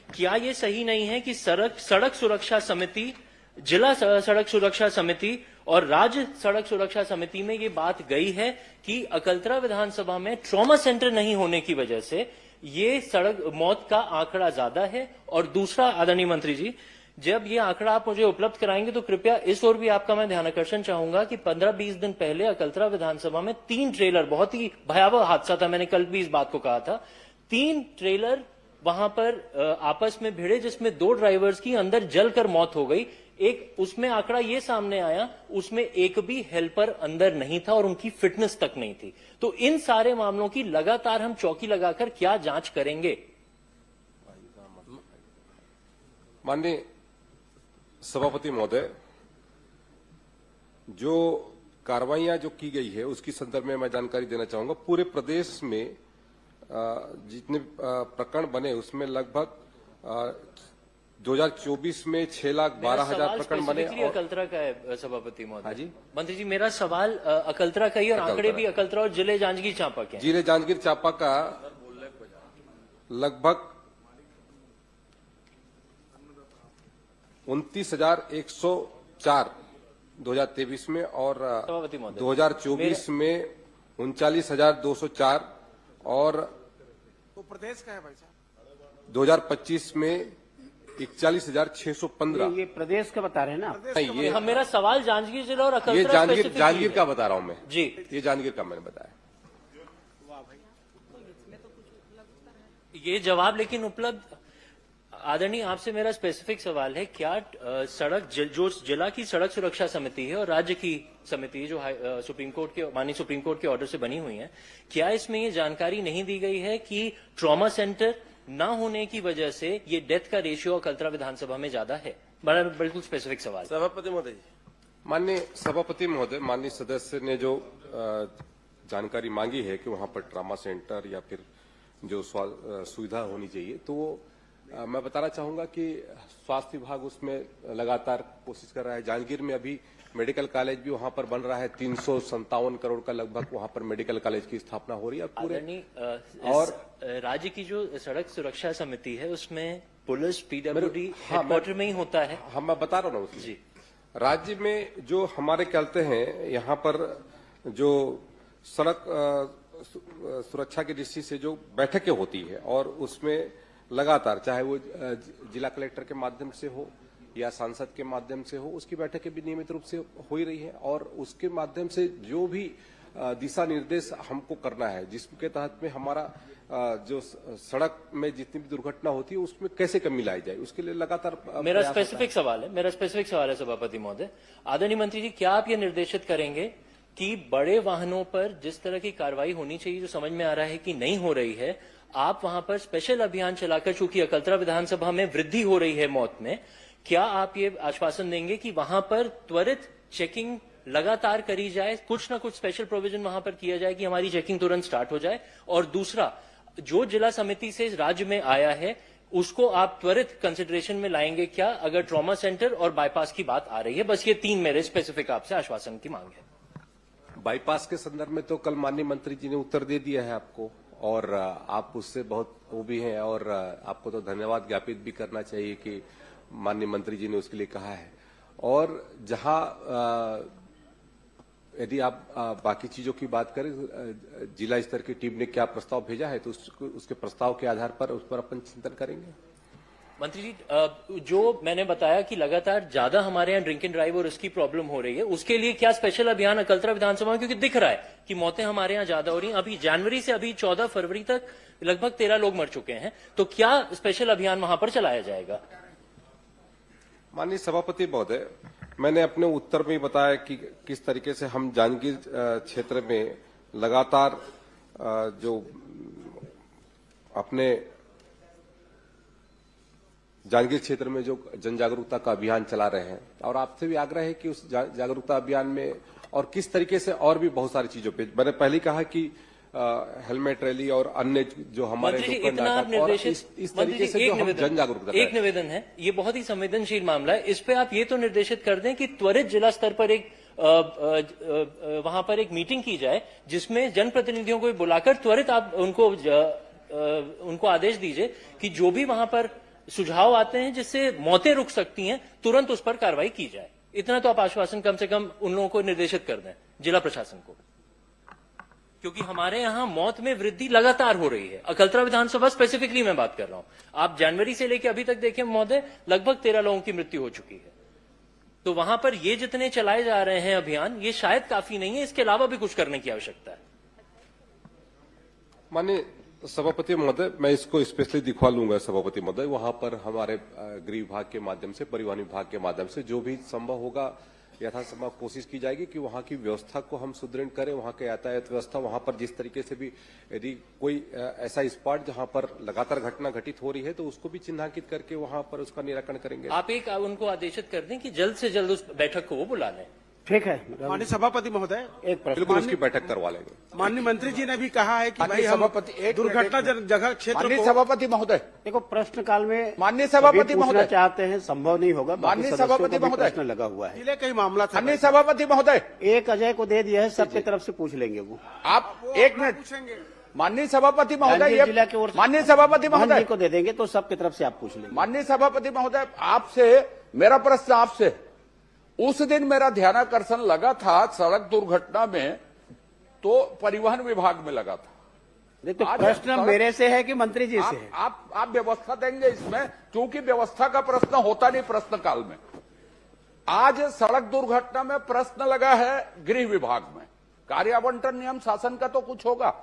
Speaker 5: क्या ये सही नहीं है कि सड़क सुरक्षा समिति, जिला सड़क सुरक्षा समिति और राज्य सड़क सुरक्षा समिति में ये बात गई है कि अकलतरा विधानसभा में ट्रॉमा सेंटर नहीं होने की वजह से ये सड़क मौत का आंकड़ा ज्यादा है? और दूसरा आदरणीय मंत्री जी, जब ये आंकड़ा आप मुझे उपलब्ध कराएंगे तो कृपया इस ओर भी आपका मैं ध्यान आकर्षण चाहूंगा कि 15-20 दिन पहले अकलतरा विधानसभा में 3 ट्रेलर, बहुत ही भयावह हादसा था, मैंने कल भी इस बात को कहा था, 3 ट्रेलर वहां पर आपस में भिड़े जिसमें 2 ड्राइवर्स की अंदर जलकर मौत हो गई। एक उसमें आंकड़ा ये सामने आया, उसमें एक भी हेल्पर अंदर नहीं था और उनकी फिटनेस तक नहीं थी। तो इन सारे मामलों की लगातार हम चौकी लगाकर क्या जांच करेंगे?
Speaker 3: माननीय सभापति महोदय, जो कार्रवाइयां जो की गई है उसकी संदर्भ में मैं जानकारी देना चाहूंगा। पूरे प्रदेश में जितने प्रकरण बने उसमें लगभग 2024 में 6,12,000 प्रकरण बने।
Speaker 5: अकलतरा का है सभापति महोदय। हाँ जी मंत्री जी, मेरा सवाल अकलतरा का ही और आंकड़े भी अकलतरा और जिले जांजगीर चांपा के।
Speaker 3: जिले जांजगीर चांपा का लगभग 29,104 2023 में और 2024 में 39,204 और
Speaker 15: तो प्रदेश का है भाई साहब।
Speaker 3: 2025 में 41,615।
Speaker 2: ये प्रदेश का बता रहे हैं ना?
Speaker 3: नहीं, ये
Speaker 5: मेरा सवाल जांजगीर जिला और अकलतरा
Speaker 3: ये जांजगीर का बता रहा हूं मैं
Speaker 5: जी।
Speaker 3: ये जांजगीर का मैंने बताया।
Speaker 5: ये जवाब लेकिन उपलब्ध। आदरणीय, आपसे मेरा स्पेसिफिक सवाल है, क्या जो जिला की सड़क सुरक्षा समिति है और राज्य की समिति जो माननीय सुप्रीम कोर्ट के ऑर्डर से बनी हुई है, क्या इसमें ये जानकारी नहीं दी गई है कि ट्रॉमा सेंटर ना होने की वजह से ये डेथ का रेशियो अकलतरा विधानसभा में ज्यादा है? बड़ा बिल्कुल स्पेसिफिक सवाल।
Speaker 15: सभापति महोदय,
Speaker 3: माननीय सभापति महोदय, माननीय सदस्य ने जो जानकारी मांगी है कि वहां पर ट्रॉमा सेंटर या फिर जो सुविधा होनी चाहिए, तो मैं बताना चाहूंगा कि स्वास्थ्य विभाग उसमें लगातार कोशिश कर रहा है। जांजगीर में अभी मेडिकल कॉलेज भी वहां पर बन रहा है, 357 करोड़ का लगभग वहां पर मेडिकल कॉलेज की स्थापना हो रही है पूरे।
Speaker 5: और राज्य की जो सड़क सुरक्षा समिति है उसमें पुलिस पीडब्ल्यूडी हेडक्वार्टर में ही होता है।
Speaker 3: हाँ, मैं बता रहा हूँ ना जी। राज्य में जो हमारे कहते हैं यहाँ पर जो सड़क सुरक्षा की दृष्टि से जो बैठकें होती है और उसमें लगातार, चाहे वो जिला कलेक्टर के माध्यम से हो या सांसद के माध्यम से हो, उसकी बैठकें भी नियमित रूप से हो ही रही है और उसके माध्यम से जो भी दिशा निर्देश हमको करना है, जिसके तहत में हमारा जो सड़क में जितनी भी दुर्घटना होती है उसमें कैसे कमी लाई जाए, उसके लिए लगातार
Speaker 5: मेरा स्पेसिफिक सवाल है सभापति महोदय। आदरणीय मंत्री जी, क्या आप ये निर्देशित करेंगे कि बड़े वाहनों पर जिस तरह की कार्रवाई होनी चाहिए, जो समझ में आ रहा है कि नहीं हो रही है, आप वहां पर स्पेशल अभियान चलाकर, चूंकि अकलतरा विधानसभा में वृद्धि हो रही है मौत में, क्या आप ये आश्वासन देंगे कि वहां पर त्वरित चेकिंग लगातार करी जाए, कुछ ना कुछ स्पेशल प्रोविजन वहां पर किया जाए कि हमारी चेकिंग तुरंत स्टार्ट हो जाए? और दूसरा, जो जिला समिति से राज्य में आया है उसको आप त्वरित कंसिडरेशन में लाएंगे क्या, अगर ट्रॉमा सेंटर और बाईपास की बात आ रही है? बस ये 3 मेरे स्पेसिफिक आपसे आश्वासन की मांग है।
Speaker 3: बाईपास के संदर्भ में तो कल माननीय मंत्री जी ने उत्तर दे दिया है आपको और आप उससे बहुत वो भी हैं और आपको तो धन्यवाद ज्ञापित भी करना चाहिए कि माननीय मंत्री जी ने उसके लिए कहा है। और जहां यदि आप बाकी चीजों की बात करें, जिला स्तर की टीम ने क्या प्रस्ताव भेजा है तो उसके प्रस्ताव के आधार पर उस पर अपन चिंतन करेंगे।
Speaker 5: मंत्री जी, जो मैंने बताया कि लगातार ज्यादा हमारे यहाँ ड्रिंक एंड ड्राइव और इसकी प्रॉब्लम हो रही है, उसके लिए क्या स्पेशल अभियान अकलतरा विधानसभा में, क्योंकि दिख रहा है कि मौतें हमारे यहाँ ज्यादा हो रही हैं। अभी जनवरी से अभी 14 फरवरी तक लगभग 13 लोग मर चुके हैं, तो क्या स्पेशल अभियान वहां पर चलाया जाएगा?
Speaker 3: माननीय सभापति महोदय, मैंने अपने उत्तर में बताया कि किस तरीके से हम जांजगीर क्षेत्र में लगातार जो अपने जांजगीर क्षेत्र में जो जन जागरूकता का अभियान चला रहे हैं और आपसे भी आग्रह है कि उस जागरूकता अभियान में और किस तरीके से और भी बहुत सारी चीजों पे, मैंने पहले कहा कि हेलमेट रैली और अन्य जो हमारे
Speaker 5: मंत्री जी,
Speaker 3: नुक्कड़
Speaker 5: इतना आप
Speaker 3: नाटक और
Speaker 5: निर्देशित
Speaker 3: इस
Speaker 5: मंत्री
Speaker 3: तरीके
Speaker 5: जी,
Speaker 3: से
Speaker 5: एक
Speaker 3: जो हम
Speaker 5: निवेदन-
Speaker 3: जन जागरूकता
Speaker 5: एक निवेदन है, ये बहुत ही संवेदनशील मामला है। इस पे आप ये तो निर्देशित कर दें कि त्वरित जिला स्तर पर एक वहां पर एक मीटिंग की जाए जिसमें जनप्रतिनिधियों को बुलाकर त्वरित आप उनको आदेश दीजिए कि जो भी वहां पर सुझाव आते हैं जिससे मौतें रुक सकती हैं, तुरंत उस पर कार्रवाई की जाए। इतना तो आप आश्वासन कम से कम उन लोगों को निर्देशित कर दें, जिला प्रशासन को, क्योंकि हमारे यहां मौत में वृद्धि लगातार हो रही है। अकलतरा विधानसभा स्पेसिफिकली मैं बात कर रहा हूं। आप जनवरी से लेकर अभी तक देखें महोदय, लगभग 13 लोगों की मृत्यु हो चुकी है। तो वहां पर ये जितने चलाए जा रहे हैं अभियान, ये शायद काफी नहीं है, इसके अलावा भी कुछ करने की आवश्यकता है।
Speaker 3: माननीय सभापति महोदय, मैं इसको स्पेशली दिखवा लूंगा सभापति महोदय। वहां पर हमारे गृह विभाग के माध्यम से, परिवहन विभाग के माध्यम से जो भी संभव होगा यथासंभव कोशिश की जाएगी कि वहां की व्यवस्था को हम सुदृढ़ करें। वहां के यातायात व्यवस्था, वहां पर जिस तरीके से भी यदि कोई ऐसा स्पॉट जहां पर लगातार घटना घटित हो रही है तो उसको भी चिन्हांकित करके वहां पर उसका निराकरण करेंगे।
Speaker 5: आप एक उनको आदेशित कर दें कि जल्द से जल्द उस बैठक को वो बुला लें।
Speaker 2: ठीक है
Speaker 11: माननीय सभापति महोदय,
Speaker 2: एक प्रश्न।
Speaker 3: बिल्कुल उसकी बैठक करवा लेंगे।
Speaker 11: माननीय मंत्री जी ने भी कहा है कि भाई
Speaker 8: माननीय
Speaker 11: हम
Speaker 8: सभापति, एक
Speaker 11: दुर्घटना
Speaker 8: मिनट,
Speaker 11: जगह क्षेत्र
Speaker 8: माननीय
Speaker 11: को
Speaker 8: सभापति महोदय,
Speaker 2: देखो प्रश्न काल में
Speaker 8: माननीय सभापति
Speaker 2: सभी पूछना
Speaker 8: महोदय,
Speaker 2: चाहते हैं, संभव नहीं होगा। बाकी
Speaker 8: माननीय
Speaker 2: सदस्यों को
Speaker 8: सभापति
Speaker 2: भी
Speaker 8: महोदय,
Speaker 2: प्रश्न लगा हुआ है।
Speaker 11: जिले का ही मामला था।
Speaker 8: माननीय सभापति महोदय,
Speaker 2: एक अजय को दे दिया है, सबकी तरफ से पूछ लेंगे वो।
Speaker 8: आप एक मिनट,
Speaker 11: पूछेंगे।
Speaker 8: माननीय सभापति महोदय,
Speaker 2: जांजगीर जिला की ओर से
Speaker 8: माननीय सभापति
Speaker 2: मोहन
Speaker 8: महोदय
Speaker 2: जी को दे देंगे तो सबकी तरफ से आप पूछ लेंगे।
Speaker 8: माननीय सभापति महोदय, आपसे मेरा प्रश्न आपसे, उस दिन मेरा ध्यानाकर्षण लगा था सड़क दुर्घटना में तो परिवहन विभाग में लगा था।
Speaker 2: देखो
Speaker 8: आज
Speaker 2: प्रश्न
Speaker 8: सड़क-
Speaker 2: मेरे से है कि मंत्री जी से है?
Speaker 8: आप व्यवस्था देंगे इसमें, क्योंकि व्यवस्था का प्रश्न होता नहीं प्रश्न काल में। आज सड़क दुर्घटना में प्रश्न लगा है गृह विभाग में, कार्य आवंटन नियम शासन का तो कुछ होगा।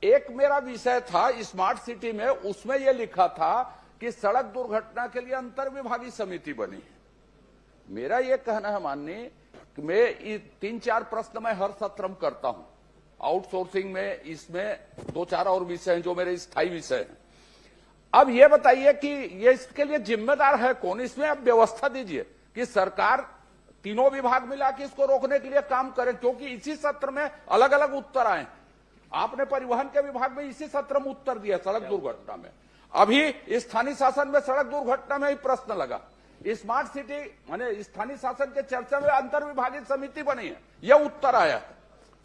Speaker 8: एक मेरा विषय था स्मार्ट सिटी में, उसमें यह लिखा था कि सड़क दुर्घटना के लिए अंतर विभागीय समिति बनी है। मेरा यह कहना है माननीय कि मैं 3-4 प्रश्न मैं हर सत्र में करता हूं, आउटसोर्सिंग में, इसमें 2-4 और विषय हैं जो मेरे स्थायी विषय हैं। अब ये बताइए कि ये इसके लिए जिम्मेदार है कौन? इसमें आप व्यवस्था दीजिए कि सरकार तीनों विभाग मिला के इसको रोकने के लिए काम करे, क्योंकि इसी सत्र में अलग अलग उत्तर आए। आपने परिवहन के विभाग में इसी सत्र में उत्तर दिया सड़क दुर्घटना में। अभी स्थानीय शासन में सड़क दुर्घटना में ही प्रश्न लगा। स्मार्ट सिटी माने स्थानीय शासन के चर्चा में अंतर विभागीय समिति बनी है, यह उत्तर आया है।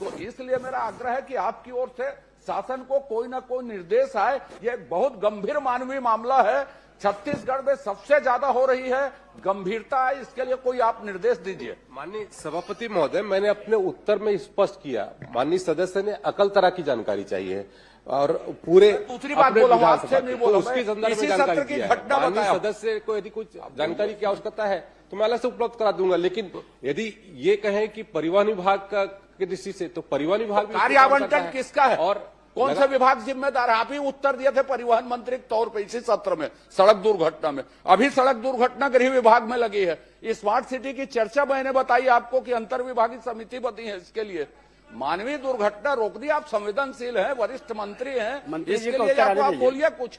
Speaker 8: तो इसलिए मेरा आग्रह है कि आपकी ओर से शासन को कोई ना कोई निर्देश आए। यह बहुत गंभीर मानवीय मामला है, छत्तीसगढ़ में सबसे ज्यादा हो रही है, गंभीरता है, इसके लिए कोई आप निर्देश दीजिए।
Speaker 3: माननीय सभापति महोदय, मैंने अपने उत्तर में स्पष्ट किया, माननीय सदस्य ने अकलतरा की जानकारी चाहिए और पूरे
Speaker 8: दूसरी बात
Speaker 3: अपने
Speaker 8: बोला हूं,
Speaker 3: विधानसभा
Speaker 8: आपसे नहीं
Speaker 3: के,
Speaker 8: बोला,
Speaker 3: तो उसके
Speaker 8: मैं
Speaker 3: संदर्भ
Speaker 8: इसी
Speaker 3: में जानकारी
Speaker 8: सत्र की
Speaker 3: दिया है।
Speaker 8: घटना
Speaker 3: माननीय
Speaker 8: बताया।
Speaker 3: सदस्य को यदि कुछ जानकारी की आवश्यकता है तो मैं अलग से उपलब्ध करा दूंगा, लेकिन यदि ये कहें कि परिवहन विभाग का की दृष्टि से, तो परिवहन विभाग भी
Speaker 8: कार्य आवंटन किसका है
Speaker 3: और
Speaker 8: कौन सा विभाग जिम्मेदार है? आप ही उत्तर दिए थे परिवहन मंत्री के तौर पर इसी सत्र में सड़क दुर्घटना में। अभी सड़क दुर्घटना गृह विभाग में लगी है। स्मार्ट सिटी की चर्चा मैंने बताई आपको कि अंतर विभागीय समिति बनी है इसके लिए। मानवीय दुर्घटना रोकनी, आप संवेदनशील हैं, वरिष्ठ मंत्री हैं, इसके लिए आप बोलिए कुछ।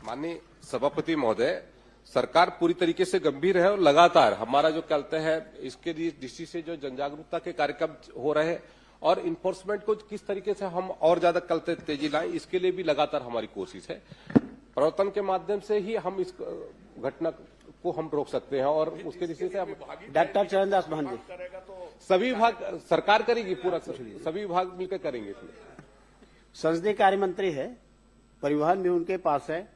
Speaker 3: माननीय सभापति महोदय, सरकार पूरी तरीके से गंभीर है और लगातार हमारा जो कहते हैं इसके दृष्टि से जो जन जागरूकता के कार्यक्रम हो रहे हैं और इन्फोर्समेंट को किस तरीके से हम और ज्यादा कल तेजी लाएं, इसके लिए भी लगातार हमारी कोशिश है। प्रवर्तन के माध्यम से ही हम इस घटना को हम रोक सकते हैं और उसके दृष्टि से हम
Speaker 2: डॉक्टर चरणदास महन जी,
Speaker 3: सभी विभाग सरकार करेगी, पूरा सभी विभाग मिलकर करेंगे।
Speaker 2: संसदीय कार्य मंत्री है, परिवहन भी उनके पास है,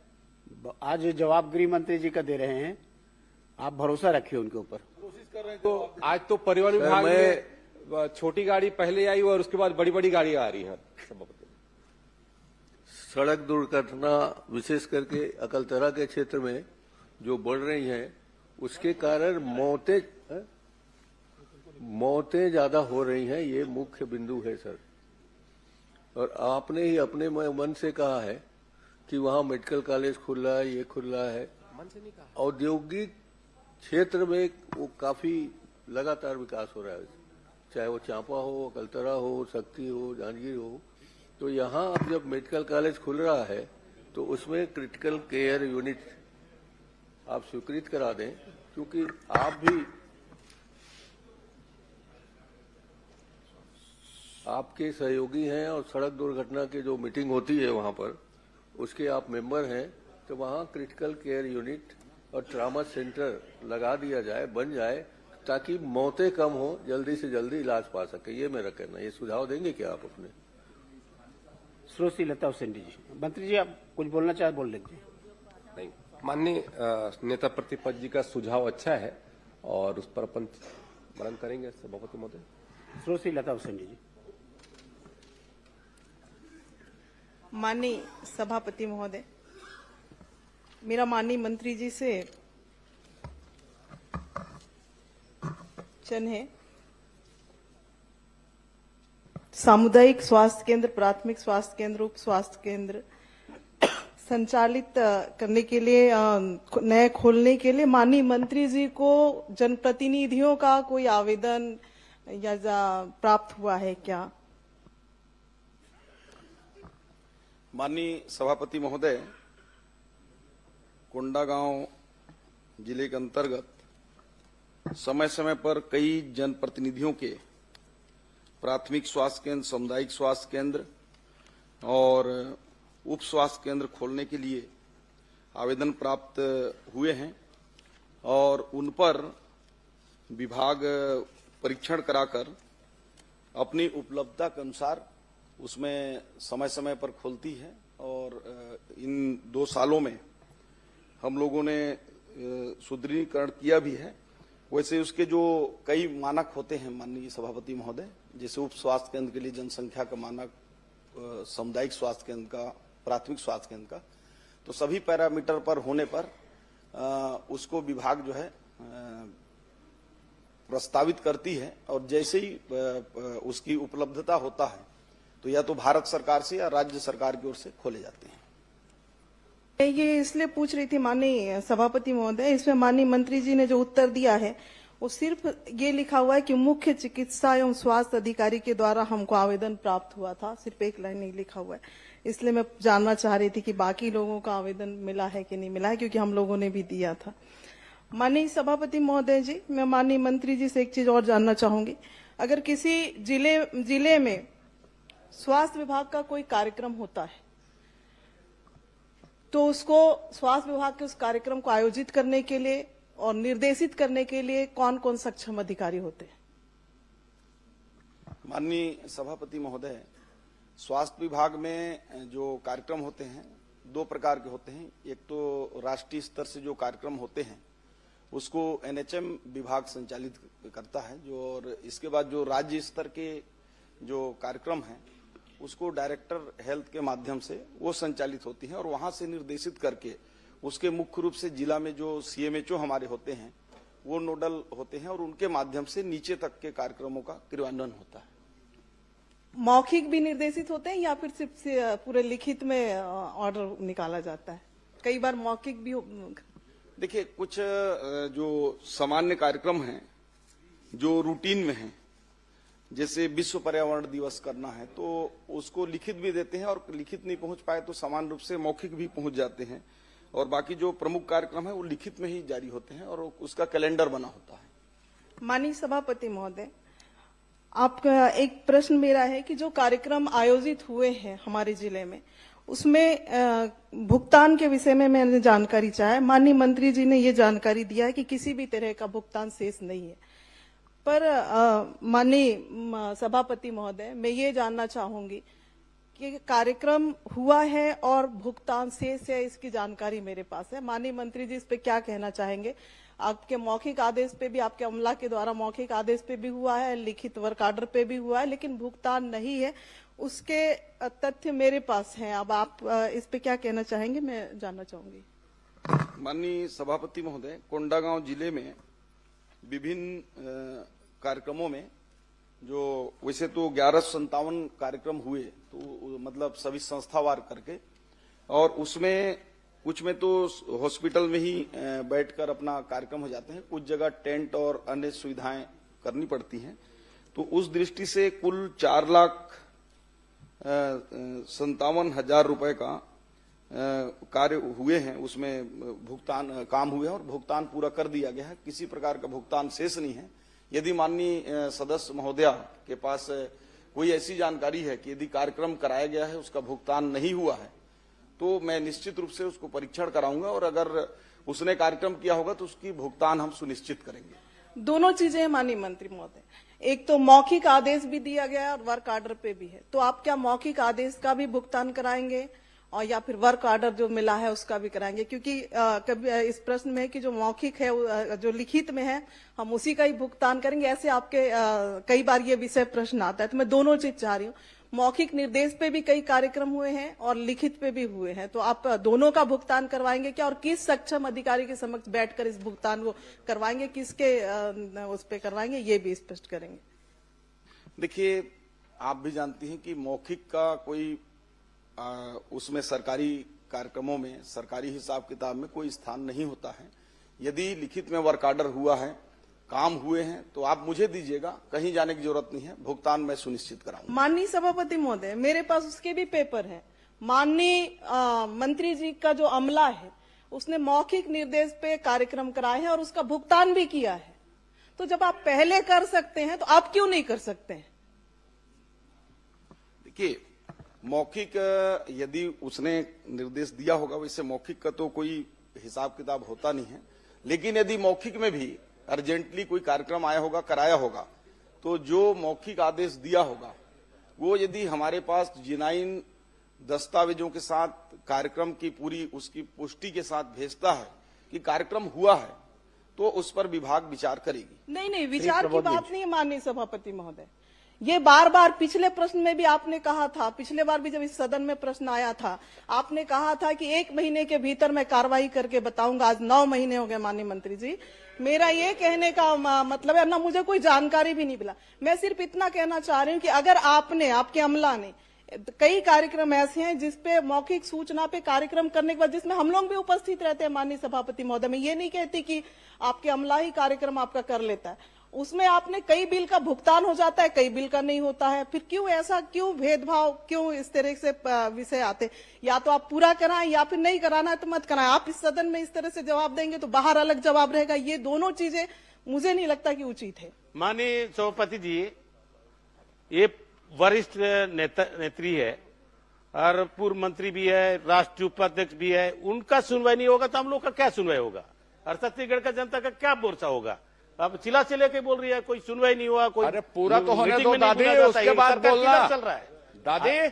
Speaker 2: आज जवाब गृह मंत्री जी का दे रहे हैं, आप भरोसा रखिए उनके ऊपर।
Speaker 3: कोशिश कर रहे हैं तो आज तो परिवहन विभाग में छोटी गाड़ी पहले आई और उसके बाद बड़ी बड़ी गाड़ियां आ रही हैं।
Speaker 9: सड़क दुर्घटना विशेष करके अकलतरा के क्षेत्र में जो बढ़ रही हैं, उसके कारण मौतें ज्यादा हो रही हैं, ये मुख्य बिंदु है सर। और आपने ही अपने मन से कहा है कि वहां मेडिकल कॉलेज खुल रहा है, ये खुल रहा है। औद्योगिक क्षेत्र में वो काफी लगातार विकास हो रहा है, चाहे वो चांपा हो, अकलतरा हो, शक्ति हो, जांजगीर हो। तो यहाँ अब जब मेडिकल कॉलेज खुल रहा है तो उसमें क्रिटिकल केयर यूनिट आप स्वीकृत करा दें, क्योंकि आपके सहयोगी हैं और सड़क दुर्घटना की जो मीटिंग होती है वहां पर उसके आप मेंबर हैं, तो वहां क्रिटिकल केयर यूनिट और ट्रामा सेंटर लगा दिया जाए, बन जाए, ताकि मौतें कम हो, जल्दी से जल्दी इलाज पा सके। ये मेरा कहना है। ये सुझाव देंगे क्या आप अपने?
Speaker 2: श्रीमती लता हुसैनी जी, मंत्री जी आप कुछ बोलना चाहे बोल लीजिए।
Speaker 3: नहीं, माननीय नेता प्रतिपक्ष जी का सुझाव अच्छा है और उस पर अपन मनन करेंगे सभापति महोदय।
Speaker 2: श्रीमती लता हुसैनी जी।
Speaker 10: माननीय सभापति महोदय, मेरा माननीय मंत्री जी से प्रश्न है। सामुदायिक स्वास्थ्य केंद्र, प्राथमिक स्वास्थ्य केंद्र, उप स्वास्थ्य केंद्र संचालित करने के लिए, नए खोलने के लिए माननीय मंत्री जी को जनप्रतिनिधियों का कोई आवेदन या प्राप्त हुआ है क्या?
Speaker 7: माननीय सभापति महोदय, कोंडागांव जिले के अंतर्गत समय समय पर कई जनप्रतिनिधियों के प्राथमिक स्वास्थ्य केंद्र, सामुदायिक स्वास्थ्य केंद्र और उप स्वास्थ्य केंद्र खोलने के लिए आवेदन प्राप्त हुए हैं और उन पर विभाग परीक्षण कराकर अपनी उपलब्धता के अनुसार उसमें समय समय पर खोलती है। और इन 2 सालों में हम लोगों ने सुदृढ़ीकरण किया भी है। वैसे उसके जो कई मानक होते हैं माननीय सभापति महोदय, जैसे उप स्वास्थ्य केंद्र के लिए जनसंख्या का मानक, सामुदायिक स्वास्थ्य केंद्र का, प्राथमिक स्वास्थ्य केंद्र का, तो सभी पैरामीटर पर होने पर उसको विभाग जो है प्रस्तावित करती है और जैसे ही उसकी उपलब्धता होता है तो या तो भारत सरकार से या राज्य सरकार की ओर से खोले जाते हैं।
Speaker 10: ये इसलिए पूछ रही थी माननीय सभापति महोदय, इसमें माननीय मंत्री जी ने जो उत्तर दिया है वो सिर्फ ये लिखा हुआ है कि मुख्य चिकित्सा एवं स्वास्थ्य अधिकारी के द्वारा हमको आवेदन प्राप्त हुआ था, सिर्फ एक लाइन नहीं लिखा हुआ है। इसलिए मैं जानना चाह रही थी कि बाकी लोगों का आवेदन मिला है कि नहीं मिला है, क्योंकि हम लोगों ने भी दिया था। माननीय सभापति महोदय जी, मैं माननीय मंत्री जी से एक चीज और जानना चाहूंगी। अगर किसी जिले में स्वास्थ्य विभाग का कोई कार्यक्रम होता है तो उसको स्वास्थ्य विभाग के उस कार्यक्रम को आयोजित करने के लिए और निर्देशित करने के लिए कौन कौन सक्षम अधिकारी होते हैं?
Speaker 7: माननीय सभापति महोदय, स्वास्थ्य विभाग में जो कार्यक्रम होते हैं 2 प्रकार के होते हैं। एक तो राष्ट्रीय स्तर से जो कार्यक्रम होते हैं उसको NHM विभाग संचालित करता है, जो और इसके बाद जो राज्य स्तर के जो कार्यक्रम हैं उसको डायरेक्टर हेल्थ के माध्यम से वो संचालित होती हैं और वहां से निर्देशित करके उसके मुख्य रूप से जिला में जो CMHO हमारे होते हैं वो नोडल होते हैं और उनके माध्यम से नीचे तक के कार्यक्रमों का क्रियान्वयन होता है।
Speaker 10: मौखिक भी निर्देशित होते हैं या फिर सिर्फ पूरे लिखित में ऑर्डर निकाला जाता है? कई बार मौखिक भी
Speaker 7: देखिए, कुछ जो सामान्य कार्यक्रम हैं जो रूटीन में हैं, जैसे विश्व पर्यावरण दिवस करना है तो उसको लिखित भी देते हैं और लिखित नहीं पहुंच पाए तो सामान्य रूप से मौखिक भी पहुंच जाते हैं और बाकी जो प्रमुख कार्यक्रम है वो लिखित में ही जारी होते हैं और उसका कैलेंडर बना होता है।
Speaker 10: माननीय सभापति महोदय, आपका एक प्रश्न मेरा है कि जो कार्यक्रम आयोजित हुए हैं हमारे जिले में उसमें भुगतान के विषय में मैंने जानकारी चाहा। माननीय मंत्री जी ने ये जानकारी दिया है कि किसी भी तरह का भुगतान शेष नहीं है, पर माननीय सभापति महोदय, मैं ये जानना चाहूंगी कि कार्यक्रम हुआ है और भुगतान शेष है, इसकी जानकारी मेरे पास है। माननीय मंत्री जी इस पे क्या कहना चाहेंगे? आपके मौखिक आदेश पे भी, आपके अमला के द्वारा मौखिक आदेश पे भी हुआ है, लिखित वर्क आर्डर पे भी हुआ है, लेकिन भुगतान नहीं है, उसके तथ्य मेरे पास हैं। अब आप इस पे क्या कहना चाहेंगे, मैं जानना चाहूंगी।
Speaker 7: माननीय सभापति महोदय, कोंडागांव जिले में विभिन्न कार्यक्रमों में जो वैसे तो 1157 कार्यक्रम हुए, तो मतलब सभी संस्थावार करके, और उसमें कुछ में तो हॉस्पिटल में ही बैठकर अपना कार्यक्रम हो जाते हैं, कुछ जगह टेंट और अन्य सुविधाएं करनी पड़ती हैं। तो उस दृष्टि से कुल 4,57,000 रुपए का कार्य हुए हैं, उसमें भुगतान काम हुए हैं और भुगतान पूरा कर दिया गया है। किसी प्रकार का भुगतान शेष नहीं है। यदि माननीय सदस्य महोदया के पास कोई ऐसी जानकारी है कि यदि कार्यक्रम कराया गया है उसका भुगतान नहीं हुआ है तो मैं निश्चित रूप से उसको परीक्षण कराऊंगा और अगर उसने कार्यक्रम किया होगा तो उसकी भुगतान हम सुनिश्चित करेंगे।
Speaker 10: दोनों चीजें हैं माननीय मंत्री महोदय, एक तो मौखिक आदेश भी दिया गया है और वर्क ऑर्डर पे भी है, तो आप क्या मौखिक आदेश का भी भुगतान कराएंगे और या फिर वर्क ऑर्डर जो मिला है उसका भी कराएंगे? क्योंकि कभी इस प्रश्न में है कि जो मौखिक है जो लिखित में है हम उसी का ही भुगतान करेंगे, ऐसे आपके कई बार ये विषय प्रश्न आता है। तो मैं दोनों चीज चाह रही हूँ, मौखिक निर्देश पे भी कई कार्यक्रम हुए हैं और लिखित पे भी हुए हैं, तो आप दोनों का भुगतान करवाएंगे क्या और किस सक्षम अधिकारी के समक्ष बैठकर इस भुगतान को करवाएंगे, किसके उस पे करवाएंगे, ये भी स्पष्ट करेंगे।
Speaker 7: देखिए, आप भी जानती हैं कि मौखिक का कोई उसमें सरकारी कार्यक्रमों में सरकारी हिसाब किताब में कोई स्थान नहीं होता है। यदि लिखित में वर्क ऑर्डर हुआ है, काम हुए हैं, तो आप मुझे दीजिएगा, कहीं जाने की जरूरत नहीं है, भुगतान मैं सुनिश्चित कराऊंगा।
Speaker 10: माननीय सभापति महोदय, मेरे पास उसके भी पेपर है। माननीय मंत्री जी का जो अमला है उसने मौखिक निर्देश पे कार्यक्रम कराए हैं और उसका भुगतान भी किया है, तो जब आप पहले कर सकते हैं तो आप क्यों नहीं कर सकते हैं?
Speaker 7: देखिए, मौखिक यदि उसने निर्देश दिया होगा, वैसे मौखिक का तो कोई हिसाब किताब होता नहीं है, लेकिन यदि मौखिक में भी अर्जेंटली कोई कार्यक्रम आया होगा, कराया होगा, तो जो मौखिक आदेश दिया होगा वो यदि हमारे पास जेन्युइन दस्तावेजों के साथ कार्यक्रम की पूरी उसकी पुष्टि के साथ भेजता है कि कार्यक्रम हुआ है, तो उस पर विभाग विचार करेगी।
Speaker 10: नहीं, विचार की बात नहीं है माननीय सभापति महोदय, ये बार बार पिछले प्रश्न में भी आपने कहा था, पिछले बार भी जब इस सदन में प्रश्न आया था आपने कहा था कि 1 महीने के भीतर मैं कार्रवाई करके बताऊंगा। आज 9 महीने हो गए माननीय मंत्री जी। मेरा ये कहने का मतलब है ना, मुझे कोई जानकारी भी नहीं मिला। मैं सिर्फ इतना कहना चाह रही हूँ कि अगर आपने, आपके अमला ने, कई कार्यक्रम ऐसे हैं जिसपे मौखिक सूचना पे कार्यक्रम करने के बाद जिसमें हम लोग भी उपस्थित रहते हैं माननीय सभापति महोदय, मैं ये नहीं कहती कि आपके अमला ही कार्यक्रम आपका कर लेता है, उसमें आपने कई बिल का भुगतान हो जाता है, कई बिल का नहीं होता है। फिर क्यों ऐसा, क्यों भेदभाव, क्यों इस तरह से विषय आते? या तो आप पूरा कराएं या फिर नहीं कराना है तो मत कराएं। आप इस सदन में इस तरह से जवाब देंगे तो बाहर अलग जवाब रहेगा। ये दोनों चीजें मुझे नहीं लगता कि उचित है।
Speaker 6: माननीय सभापति जी, ये वरिष्ठ नेत्री है और पूर्व मंत्री भी है, राष्ट्रीय उपाध्यक्ष भी है, उनका सुनवाई नहीं होगा तो हम लोग का क्या सुनवाई होगा और छत्तीसगढ़ का जनता का क्या मोर्चा होगा? अब चिल्ला चिल्ला के बोल रही है कोई सुनवाई नहीं हुआ, कोई
Speaker 8: अरे पूरा तो होने दो दादी, उसके बाद बोलना।
Speaker 6: चल रहा है
Speaker 8: दादी,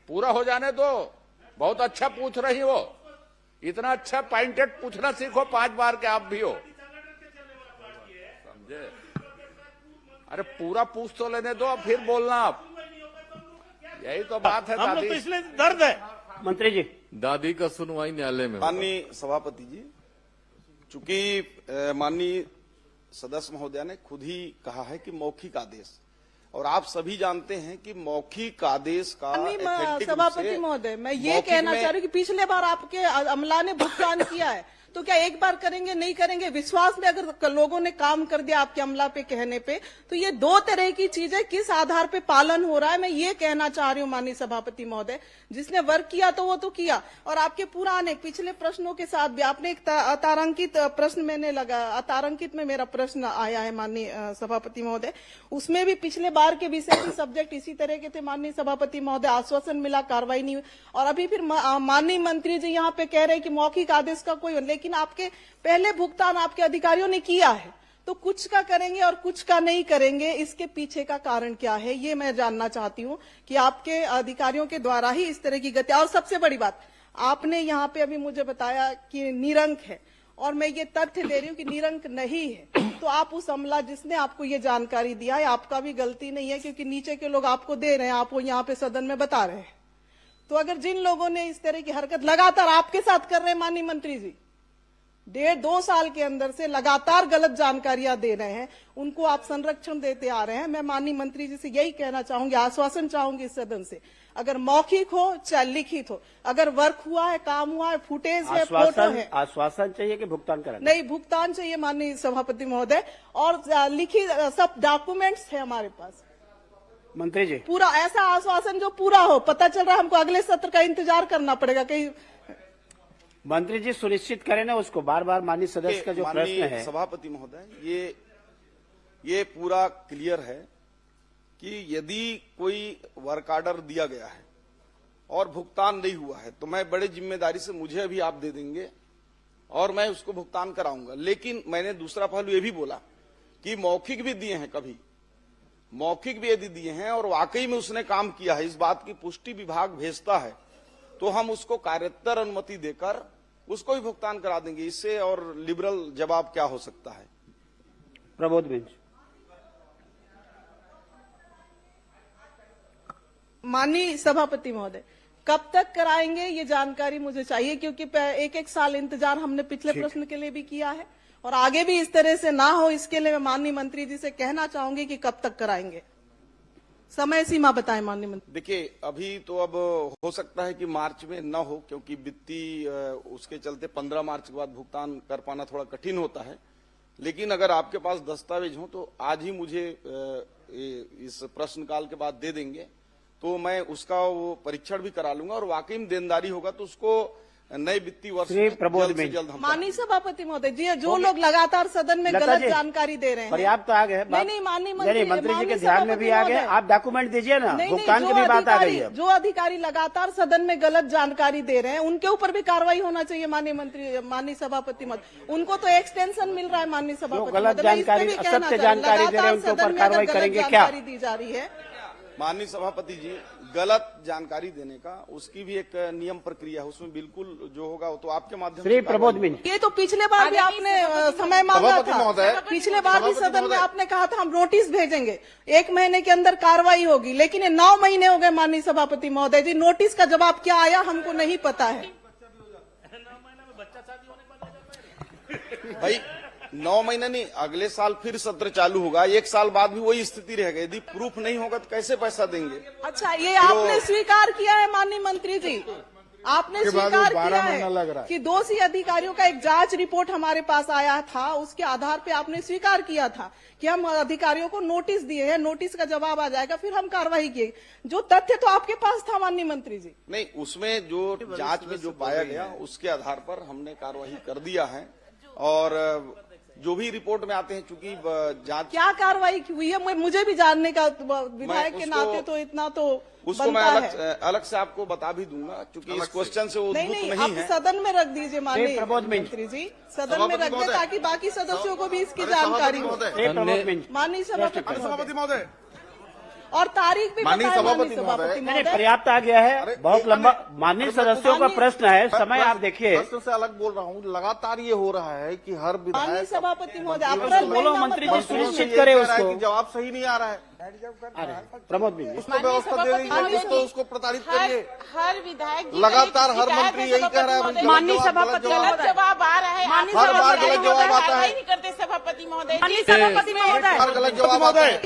Speaker 8: पूरा हो जाने दो। बहुत अच्छा पूछ रही हो, इतना अच्छा पॉइंटेड पूछना सीखो 5 बार के आप भी हो, समझे? अरे पूरा पूछ तो लेने दो, फिर बोलना आप। यही तो बात है दादी,
Speaker 6: तो इसलिए दर्द है।
Speaker 2: मंत्री जी,
Speaker 4: दादी का सुनवाई न्यायालय में।
Speaker 7: माननीय सभापति जी, चूंकि माननीय सदस्य महोदय ने खुद ही कहा है कि मौखिक आदेश, और आप सभी जानते हैं कि मौखिक आदेश का
Speaker 10: सभापति महोदय, मैं ये कहना चाह रही हूँ कि पिछले बार आपके अमला ने भुगतान किया है, तो क्या एक बार करेंगे, नहीं करेंगे? विश्वास में अगर लोगों ने काम कर दिया आपके अमला पे कहने पे, तो ये 2 तरह की चीजें किस आधार पे पालन हो रहा है, मैं ये कहना चाह रही हूँ माननीय सभापति महोदय। जिसने वर्क किया तो वो तो किया, और आपके पुराने पिछले प्रश्नों के साथ भी आपने एक अतारांकित प्रश्न मैंने लगा, अतारांकित में मेरा प्रश्न आया है माननीय सभापति महोदय, उसमें भी पिछले बार के विषय के सब्जेक्ट इसी तरह के थे माननीय सभापति महोदय, आश्वासन मिला, कार्रवाई नहीं हुई, और अभी फिर माननीय मंत्री जी यहाँ पे कह रहे हैं कि मौखिक आदेश का कोई, लेकिन आपके पहले भुगतान आपके अधिकारियों ने किया है, तो कुछ का करेंगे और कुछ का नहीं करेंगे, इसके पीछे का कारण क्या है, ये मैं जानना चाहती हूँ कि आपके अधिकारियों के द्वारा ही इस तरह की गति। और सबसे बड़ी बात, आपने यहाँ पे अभी मुझे बताया कि निरंक है, और मैं ये तथ्य दे रही हूँ कि निरंक नहीं है, तो आप उस अमला जिसने आपको ये जानकारी दिया है, आपका भी गलती नहीं है, क्योंकि नीचे के लोग आपको दे रहे हैं, आप वो यहाँ पे सदन में बता रहे हैं। तो अगर जिन लोगों ने इस तरह की हरकत लगातार आपके साथ कर रहे हैं माननीय मंत्री जी, 1.5-2 साल के अंदर से लगातार गलत जानकारियां दे रहे हैं, उनको आप संरक्षण देते आ रहे हैं। मैं माननीय मंत्री जी से यही कहना चाहूंगी, आश्वासन चाहूंगी इस सदन से, अगर मौखिक हो चाहे लिखित हो, अगर वर्क हुआ है, काम हुआ है, फुटेज है, फोटो है,
Speaker 2: आश्वासन चाहिए कि भुगतान करा?
Speaker 10: नहीं, भुगतान चाहिए माननीय सभापति महोदय, और लिखित सब डॉक्यूमेंट्स है हमारे पास।
Speaker 2: मंत्री जी,
Speaker 10: पूरा ऐसा आश्वासन जो पूरा हो। पता चल रहा है हमको अगले सत्र का इंतजार करना पड़ेगा कहीं।
Speaker 2: मंत्री जी सुनिश्चित करें ना उसको, बार बार माननीय सदस्य का जो प्रश्न है।
Speaker 7: सभापति महोदय, ये पूरा क्लियर है कि यदि कोई वर्क ऑर्डर दिया गया है और भुगतान नहीं हुआ है तो मैं बड़े जिम्मेदारी से, मुझे अभी आप दे देंगे और मैं उसको भुगतान कराऊंगा। लेकिन मैंने दूसरा पहलू ये भी बोला कि मौखिक भी दिए हैं, कभी मौखिक भी यदि दिए हैं और वाकई में उसने काम किया है, इस बात की पुष्टि विभाग भेजता है तो हम उसको कार्योत्तर अनुमति देकर उसको भी भुगतान करा देंगे। इससे और लिबरल जवाब क्या हो सकता है?
Speaker 2: प्रबोध बेंच।
Speaker 10: माननीय सभापति महोदय, कब तक कराएंगे ये जानकारी मुझे चाहिए, क्योंकि एक एक साल इंतजार हमने पिछले प्रश्न के लिए भी किया है और आगे भी इस तरह से ना हो, इसके लिए मैं माननीय मंत्री जी से कहना चाहूंगी कि कब तक कराएंगे, समय सीमा बताएं माननीय मंत्री।
Speaker 7: देखिए, अभी तो अब हो सकता है कि मार्च में न हो, क्योंकि वित्तीय उसके चलते 15 मार्च के बाद भुगतान कर पाना थोड़ा कठिन होता है। लेकिन अगर आपके पास दस्तावेज हो तो आज ही मुझे इस प्रश्नकाल के बाद दे देंगे तो मैं उसका वो परीक्षण भी करा लूंगा और वाकई में देनदारी होगा तो उसको नए वित्तीय वर्ष में जल्द से जल्द हम
Speaker 10: माननीय सभापति महोदय जी, जो लोग लगातार सदन में गलत जानकारी दे रहे हैं,
Speaker 2: पर्याप्त आ गए।
Speaker 10: नहीं माननीय
Speaker 2: मंत्री जी के ध्यान में भी आ गए, आप डॉक्यूमेंट दीजिए ना, भुगतान की भी बात आ गई है।
Speaker 10: जो अधिकारी लगातार सदन में गलत जानकारी दे रहे हैं उनके ऊपर भी कार्रवाई होना चाहिए माननीय सभापति महोदय। उनको तो एक्सटेंशन मिल रहा है माननीय सभापति,
Speaker 2: गलत जानकारी, असत्य जानकारी दे रहे हैं उनके ऊपर कार्रवाई करेंगे क्या?
Speaker 10: दी जा रही है
Speaker 7: माननीय सभापति जी, गलत जानकारी देने का उसकी भी एक नियम प्रक्रिया है, उसमें बिल्कुल जो होगा वो तो आपके माध्यम
Speaker 2: से। प्रबोध बेंच।
Speaker 10: ये तो पिछले बार भी आपने समय मांगा था, पिछले बार भी सदन में आपने कहा था हम नोटिस भेजेंगे, 1 महीने के अंदर कार्रवाई होगी, लेकिन ये 9 महीने हो गए माननीय सभापति महोदय जी, नोटिस का जवाब क्या आया हमको नहीं पता है।
Speaker 7: भाई 9 महीने नहीं, अगले साल फिर सत्र चालू होगा, 1 साल बाद भी वही स्थिति रहेगी। यदि प्रूफ नहीं होगा तो कैसे पैसा देंगे?
Speaker 10: अच्छा, ये आपने स्वीकार किया है माननीय मंत्री जी, आपने स्वीकार किया है कि दोषी अधिकारियों का एक जांच रिपोर्ट हमारे पास आया था, उसके आधार पे आपने स्वीकार किया था कि हम अधिकारियों को नोटिस दिए हैं, नोटिस का जवाब आ जाएगा, फिर हम कार्रवाई किए। जो तथ्य तो आपके पास था माननीय मंत्री जी।
Speaker 7: नहीं, उसमें जो जांच में जो पाया गया उसके आधार पर हमने कार्रवाई कर दिया है और जो भी रिपोर्ट में आते हैं, चूंकि जांच
Speaker 10: क्या कार्रवाई हुई है मुझे भी जानने का, विधायक के नाते तो इतना तो
Speaker 7: उसको मैं अलग से आपको बता भी दूंगा, क्योंकि इस क्वेश्चन से वो उद्भूत नहीं है।
Speaker 10: सदन में रख दीजिए माननीय मंत्री जी, सदन में रख दे ताकि बाकी सदस्यों को भी इसकी जानकारी हो। माननीय सभापति महोदय, और तारीख भी माननीय सभापति महोदय।
Speaker 2: पर्याप्त आ गया है, बहुत लंबा माननीय सदस्यों का प्रश्न है, समय आप देखिए।
Speaker 11: प्रश्न से अलग बोल रहा हूँ, लगातार ये हो रहा है कि हर
Speaker 10: माननीय सभापति महोदय
Speaker 2: बोलो, मंत्री जी सुनिश्चित करे उसको,
Speaker 11: जवाब सही नहीं आ रहा है।
Speaker 2: प्रमोद बेंच।
Speaker 11: उसको व्यवस्था दे दीजिए, तो उसको प्रताड़ित करिए।
Speaker 12: हर विधायक
Speaker 11: लगातार हर मंत्री यही कह रहा है,
Speaker 12: माननीय सभापति गलत जवाब आ रहा है,
Speaker 11: हर बार गलत जवाब आता है।
Speaker 12: नहीं करते सभापति महोदय,
Speaker 13: माननीय सभापति महोदय,
Speaker 11: हर गलत जवाब आता है।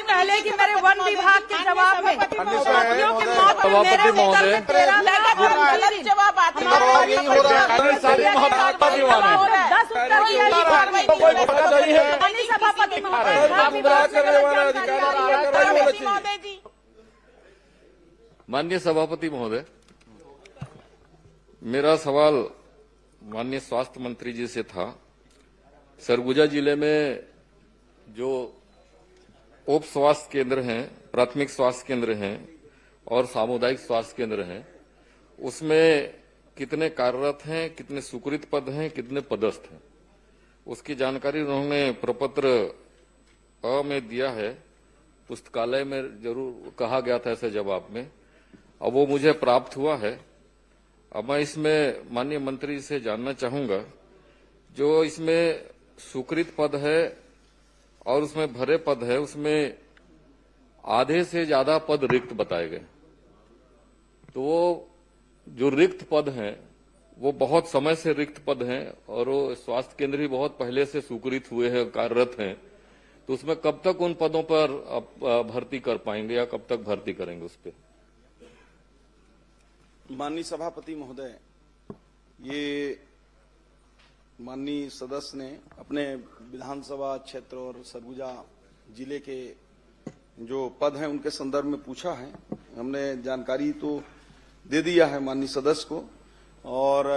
Speaker 13: पहले कि मेरे वन विभाग के जवाब में
Speaker 12: सभापति महोदय गलत जवाब आते हैं,
Speaker 11: यही हो रहा है।
Speaker 13: 10 उत्तर दिया माननीय सभापति महोदय।
Speaker 4: माननीय सभापति महोदय, मेरा सवाल माननीय स्वास्थ्य मंत्री जी से था। सरगुजा जिले में जो उप स्वास्थ्य केंद्र हैं, प्राथमिक स्वास्थ्य केंद्र हैं और सामुदायिक स्वास्थ्य केंद्र हैं, उसमें कितने कार्यरत हैं, कितने स्वीकृत पद हैं, कितने पदस्थ हैं, उसकी जानकारी उन्होंने प्रपत्र अ में दिया है। पुस्तकालय में जरूर कहा गया था ऐसे जवाब में, अब वो मुझे प्राप्त हुआ है। अब मैं इसमें माननीय मंत्री से जानना चाहूंगा, जो इसमें स्वीकृत पद है और उसमें भरे पद है, उसमें आधे से ज्यादा पद रिक्त बताए गए, तो वो जो रिक्त पद हैं वो बहुत समय से रिक्त पद हैं और वो स्वास्थ्य केंद्र भी बहुत पहले से स्वीकृत हुए हैं, कार्यरत हैं, तो उसमें कब तक उन पदों पर भर्ती कर पाएंगे या कब तक भर्ती करेंगे उस पर?
Speaker 7: माननीय सभापति महोदय, ये माननीय सदस्य ने अपने विधानसभा क्षेत्र और सरगुजा जिले के जो पद हैं उनके संदर्भ में पूछा है। हमने जानकारी तो दे दिया है माननीय सदस्य को, और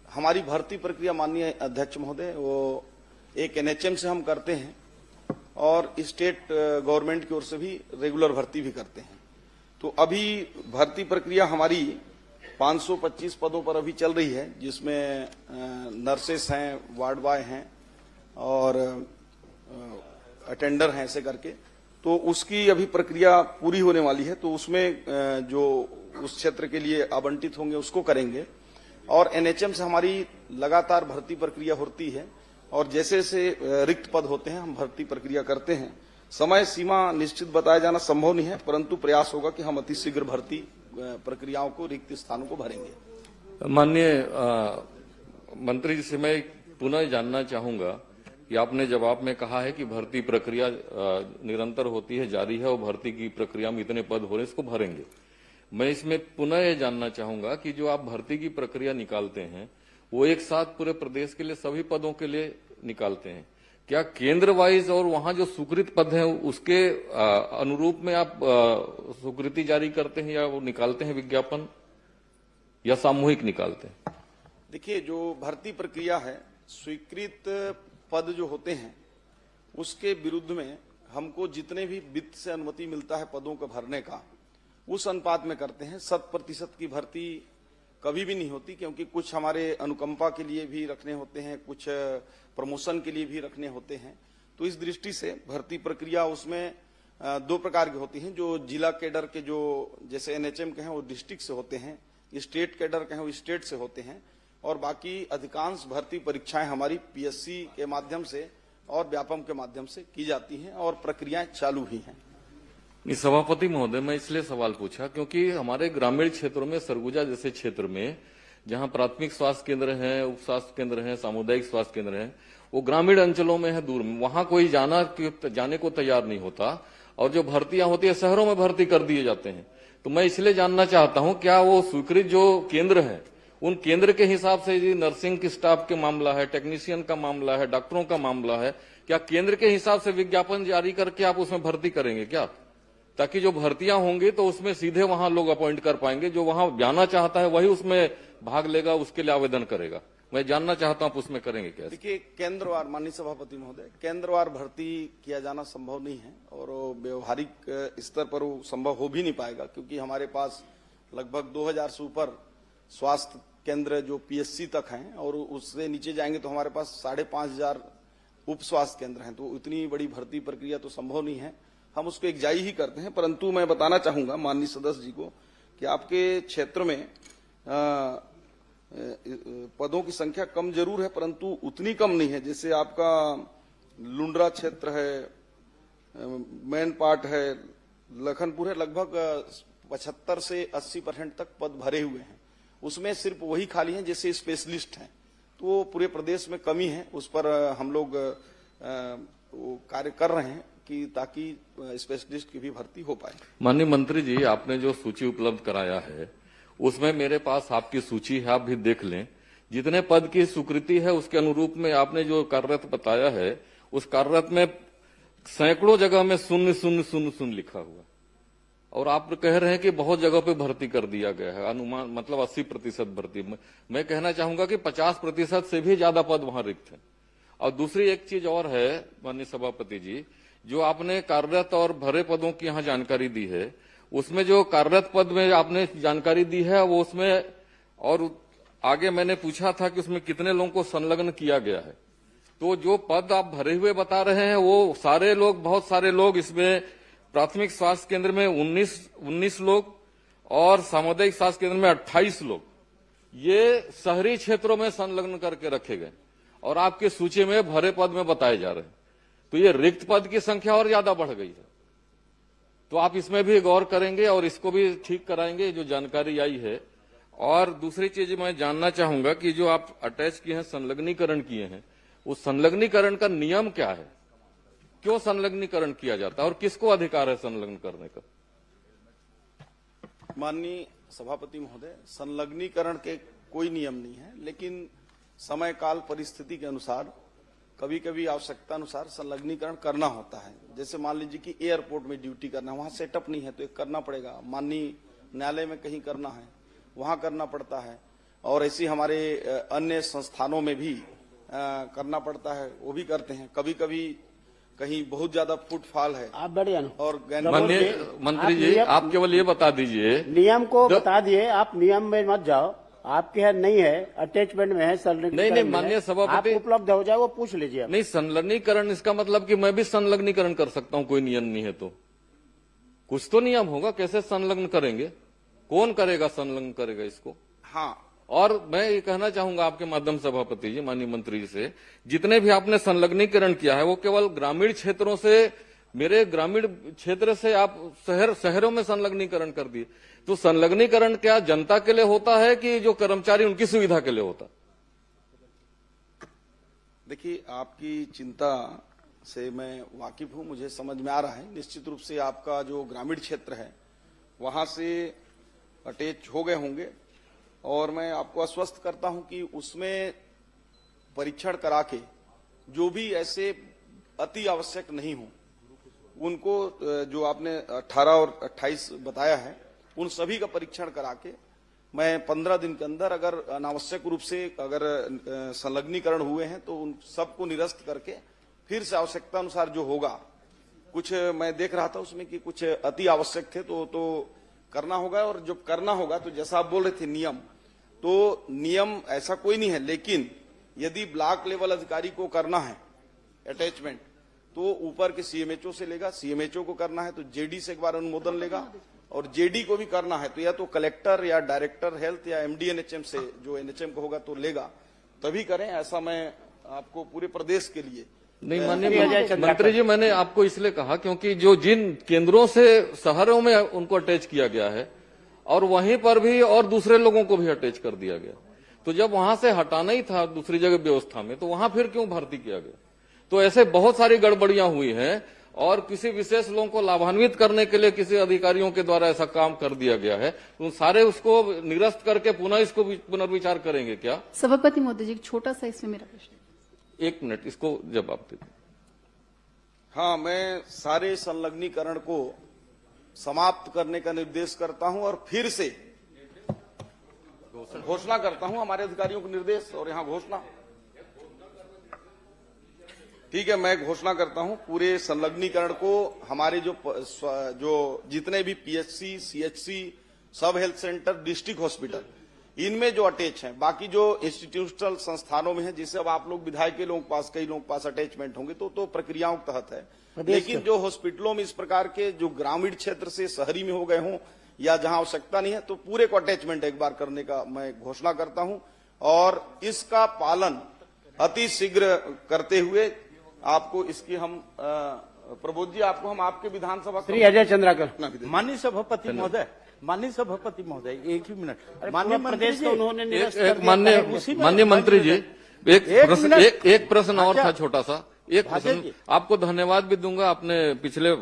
Speaker 7: हमारी भर्ती प्रक्रिया माननीय अध्यक्ष महोदय वो एक एनएचएम से हम करते हैं और स्टेट गवर्नमेंट की ओर से भी रेगुलर भर्ती भी करते हैं। तो अभी भर्ती प्रक्रिया हमारी 525 पदों पर अभी चल रही है, जिसमें नर्सेस हैं, वार्ड बॉय हैं और अटेंडर हैं, ऐसे करके। तो उसकी अभी प्रक्रिया पूरी होने वाली है, तो उसमें जो उस क्षेत्र के लिए आवंटित होंगे उसको करेंगे। और एनएचएम से हमारी लगातार भर्ती प्रक्रिया होती है और जैसे जैसे रिक्त पद होते हैं हम भर्ती प्रक्रिया करते हैं। समय सीमा निश्चित बताया जाना संभव नहीं है, परंतु प्रयास होगा कि हम अतिशीघ्र भर्ती प्रक्रियाओं को, रिक्त स्थानों को भरेंगे।
Speaker 4: माननीय मंत्री जी से मैं पुनः जानना चाहूंगा कि आपने जवाब में कहा है कि भर्ती प्रक्रिया निरंतर होती है, जारी है और भर्ती की प्रक्रिया में इतने पद हो रहे हैं, इसको भरेंगे। मैं इसमें पुनः ये जानना चाहूंगा कि जो आप भर्ती की प्रक्रिया निकालते हैं वो एक साथ पूरे प्रदेश के लिए सभी पदों के लिए निकालते हैं, क्या केंद्र वाइज और वहां जो स्वीकृत पद हैं उसके अनुरूप में आप स्वीकृति जारी करते हैं या वो निकालते हैं विज्ञापन, या सामूहिक निकालते हैं?
Speaker 7: देखिए, जो भर्ती प्रक्रिया है, स्वीकृत पद जो होते हैं उसके विरुद्ध में हमको जितने भी वित्त से अनुमति मिलता है पदों को भरने का, उस अनुपात में करते हैं। 100% की भर्ती कभी भी नहीं होती, क्योंकि कुछ हमारे अनुकंपा के लिए भी रखने होते हैं, कुछ प्रमोशन के लिए भी रखने होते हैं। तो इस दृष्टि से भर्ती प्रक्रिया उसमें 2 प्रकार की होती हैं। जो जिला कैडर के जो जैसे एनएचएम के हैं वो डिस्ट्रिक्ट से होते हैं, स्टेट कैडर के हैं वो स्टेट से होते हैं, और बाकी अधिकांश भर्ती परीक्षाएं हमारी पीएससी के माध्यम से और व्यापम के माध्यम से की जाती हैं और प्रक्रियाएं चालू भी हैं।
Speaker 4: सभापति महोदय, मैं इसलिए सवाल पूछा क्योंकि हमारे ग्रामीण क्षेत्रों में, सरगुजा जैसे क्षेत्र में जहां प्राथमिक स्वास्थ्य केंद्र हैं, उप स्वास्थ्य केंद्र हैं, सामुदायिक स्वास्थ्य केंद्र हैं, वो ग्रामीण अंचलों में है, दूर में, वहां कोई जाने को तैयार नहीं होता और जो भर्तियां होती है शहरों में भर्ती कर दिए जाते हैं। तो मैं इसलिए जानना चाहता हूं, क्या वो स्वीकृत जो केंद्र है उन केंद्र के हिसाब से यदि नर्सिंग की स्टाफ के मामला है, टेक्नीशियन का मामला है, डॉक्टरों का मामला है, क्या केंद्र के हिसाब से विज्ञापन जारी करके आप उसमें भर्ती करेंगे क्या? ताकि जो भर्तियां होंगी तो उसमें सीधे वहां लोग अपॉइंट कर पाएंगे, जो वहां जाना चाहता है वही उसमें भाग लेगा, उसके लिए आवेदन करेगा। मैं जानना चाहता हूं आप उसमें करेंगे क्या?
Speaker 7: देखिए, केंद्रवार, माननीय सभापति महोदय, केंद्रवार भर्ती किया जाना संभव नहीं है और व्यवहारिक स्तर पर वो संभव हो भी नहीं पाएगा, क्योंकि हमारे पास लगभग 2000 से ऊपर स्वास्थ्य केंद्र जो पीएससी तक हैं और उससे नीचे जाएंगे तो हमारे पास 5500 उप स्वास्थ्य केंद्र हैं। तो इतनी बड़ी भर्ती प्रक्रिया तो संभव नहीं है, हम उसको एकजाई ही करते हैं। परंतु मैं बताना चाहूंगा माननीय सदस्य जी को कि आपके क्षेत्र में पदों की संख्या कम जरूर है, परंतु उतनी कम नहीं है। जैसे आपका लुंड्रा क्षेत्र है, मैन पार्ट है, लखनपुर है, लगभग 75 से 80% तक पद भरे हुए हैं। उसमें सिर्फ वही खाली हैं जैसे स्पेशलिस्ट हैं, तो पूरे प्रदेश में कमी है। उस पर हम लोग कार्य कर रहे हैं कि ताकि स्पेशलिस्ट की भी भर्ती हो पाए।
Speaker 4: माननीय मंत्री जी, आपने जो सूची उपलब्ध कराया है उसमें मेरे पास आपकी सूची है, आप भी देख लें। जितने पद की स्वीकृति है उसके अनुरूप में आपने जो कार्यरत बताया है, उस कार्यरत में सैकड़ों जगह में 000 लिखा हुआ, और आप कह रहे हैं कि बहुत जगह पे भर्ती कर दिया गया है, अनुमान मतलब 80% भर्ती। मैं कहना चाहूंगा कि 50% से भी ज्यादा पद वहां रिक्त है। और दूसरी एक चीज और है माननीय सभापति जी, जो आपने कार्यरत और भरे पदों की यहाँ जानकारी दी है, उसमें जो कार्यरत पद में आपने जानकारी दी है वो उसमें, और आगे मैंने पूछा था कि उसमें कितने लोगों को संलग्न किया गया है। तो जो पद आप भरे हुए बता रहे हैं वो सारे लोग, बहुत सारे लोग इसमें प्राथमिक स्वास्थ्य केंद्र में 19 लोग और सामुदायिक स्वास्थ्य केंद्र में 28 लोग, ये शहरी क्षेत्रों में संलग्न करके रखे गए और आपके सूची में भरे पद में बताए जा रहे हैं। तो ये रिक्त पद की संख्या और ज्यादा बढ़ गई है। तो आप इसमें भी गौर करेंगे और इसको भी ठीक कराएंगे जो जानकारी आई है। और दूसरी चीज मैं जानना चाहूंगा कि जो आप अटैच किए हैं, संलग्नीकरण किए हैं, उस संलग्नीकरण का नियम क्या है? क्यों संलग्नीकरण किया जाता है और किसको अधिकार है संलग्न करने का?
Speaker 7: माननीय सभापति महोदय, संलग्नीकरण के कोई नियम नहीं है, लेकिन समय काल परिस्थिति के अनुसार कभी कभी आवश्यकता अनुसार संलग्नीकरण करना होता है। जैसे मान लीजिए कि एयरपोर्ट में ड्यूटी करना है, वहां सेटअप नहीं है तो एक करना पड़ेगा। माननीय न्यायालय में कहीं करना है, वहां करना पड़ता है। और ऐसी हमारे अन्य संस्थानों में भी करना पड़ता है, वो भी करते हैं। कभी कभी कहीं बहुत ज्यादा फुटफॉल है
Speaker 2: आप बढ़िया ना
Speaker 7: और
Speaker 4: माननीय मंत्री जी, आप केवल ये बता दीजिए,
Speaker 2: नियम को बता दिए, आप नियम में मत जाओ। आपके यहाँ नहीं है, अटैचमेंट में है, संलग्नीकरण
Speaker 4: नहीं,
Speaker 2: में
Speaker 4: माननीय
Speaker 2: है।
Speaker 4: सभापति,
Speaker 2: आपको उपलब्ध हो जाए वो पूछ लीजिए।
Speaker 4: नहीं, संलग्नीकरण इसका मतलब कि मैं भी संलग्नीकरण कर सकता हूं, कोई नियम नहीं है तो कुछ तो नियम होगा। कैसे संलग्न करेंगे, कौन करेगा, संलग्न करेगा इसको?
Speaker 7: हाँ,
Speaker 4: और मैं ये कहना चाहूंगा आपके माध्यम सभापति जी, माननीय मंत्री जी से, जितने भी आपने संलग्नीकरण किया है वो केवल ग्रामीण क्षेत्रों से, मेरे ग्रामीण क्षेत्र से आप शहरों में संलग्नीकरण कर दिए। तो संलग्नीकरण क्या जनता के लिए होता है कि जो कर्मचारी उनकी सुविधा के लिए होता?
Speaker 7: देखिए, आपकी चिंता से मैं वाकिफ हूं, मुझे समझ में आ रहा है। निश्चित रूप से आपका जो ग्रामीण क्षेत्र है वहां से अटैच हो गए होंगे और मैं आपको आश्वस्त करता हूं कि उसमें परीक्षण करा के जो भी ऐसे अति आवश्यक नहीं हो उनको, जो आपने 18 और 28 बताया है, उन सभी का परीक्षण करा के मैं 15 दिन के अंदर, अगर अनावश्यक रूप से अगर संलग्नीकरण हुए हैं तो उन सबको निरस्त करके फिर से आवश्यकता अनुसार जो होगा, कुछ मैं देख रहा था उसमें कि कुछ अति आवश्यक थे तो करना होगा। और जब करना होगा तो जैसा आप बोल रहे थे नियम, तो नियम ऐसा कोई नहीं है, लेकिन यदि ब्लॉक लेवल अधिकारी को करना है अटैचमेंट तो ऊपर के सीएमएचओ से लेगा, सीएमएचओ को करना है तो जेडी से एक बार अनुमोदन लेगा, और जेडी को भी करना है तो या तो कलेक्टर या डायरेक्टर हेल्थ या एमडी एनएचएम से, जो एनएचएम को होगा तो लेगा, तभी करें। ऐसा मैं आपको पूरे प्रदेश के लिए
Speaker 4: नहीं, माननीय मंत्री जी, मैंने आपको इसलिए कहा क्योंकि जो जिन केंद्रों से शहरों में उनको अटैच किया गया है और वहीं पर भी और दूसरे लोगों को भी अटैच कर दिया गया, तो जब वहां से हटाना ही था दूसरी जगह व्यवस्था में, तो वहां फिर क्यों भर्ती किया गया? तो ऐसे बहुत सारी गड़बड़ियां हुई हैं और किसी विशेष लोगों को लाभान्वित करने के लिए किसी अधिकारियों के द्वारा ऐसा काम कर दिया गया है, तो सारे उसको निरस्त करके पुनः इसको पुनर्विचार करेंगे क्या?
Speaker 17: सभापति महोदय जी, छोटा सा इसमें मेरा प्रश्न।
Speaker 4: 1 मिनट, इसको जवाब दे दीजिए।
Speaker 7: हाँ, मैं सारे संलग्नीकरण को समाप्त करने का निर्देश करता हूं और फिर से घोषणा करता हूं, हमारे अधिकारियों को निर्देश और यहां घोषणा। ठीक है, मैं घोषणा करता हूं पूरे संलग्नीकरण को हमारे जो जितने भी पीएचसी, सीएचसी, सब हेल्थ सेंटर, डिस्ट्रिक्ट हॉस्पिटल, इनमें जो अटैच हैं, बाकी जो इंस्टीट्यूशनल संस्थानों में है, जिससे अब आप लोग विधायक के लोगों के पास, कई लोगों के पास अटैचमेंट होंगे तो प्रक्रियाओं के तहत है। लेकिन जो हॉस्पिटलों में इस प्रकार के जो ग्रामीण क्षेत्र से शहरी में हो गए हों या जहां आवश्यकता नहीं है, तो पूरे को अटैचमेंट एक बार करने का मैं घोषणा करता हूं और इसका पालन अति शीघ्र करते हुए आपको इसकी हम प्रबोध जी, आपको हम आपके विधानसभा
Speaker 2: श्री अजय चंद्राकर।
Speaker 11: माननीय सभापति महोदय, माननीय सभापति महोदय, एक ही मिनट।
Speaker 2: माननीय प्रदेश को उन्होंने निरस्त कर दिया।
Speaker 4: माननीय मंत्री जी, एक प्रश्न और था छोटा सा, एक प्रश्न आपको धन्यवाद भी दूंगा। आपने पिछले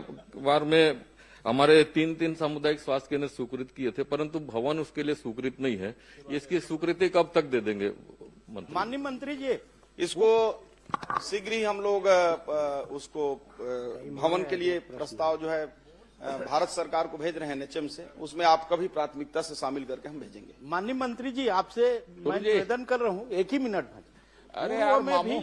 Speaker 4: बार में हमारे 3 सामुदायिक स्वास्थ्य केंद्र स्वीकृत किए थे, परंतु भवन उसके लिए स्वीकृत नहीं है। इसकी स्वीकृति कब तक दे देंगे
Speaker 11: माननीय मंत्री जी?
Speaker 7: इसको शीघ्र ही हम लोग उसको भवन के लिए प्रस्ताव जो है भारत सरकार को भेज रहे हैं एनएचएम से, उसमें आपका भी प्राथमिकता से शामिल करके हम भेजेंगे।
Speaker 11: माननीय मंत्री जी, आपसे मैं निवेदन कर रहा हूं, एक ही मिनट में।
Speaker 8: अरे यार,
Speaker 11: मैं भी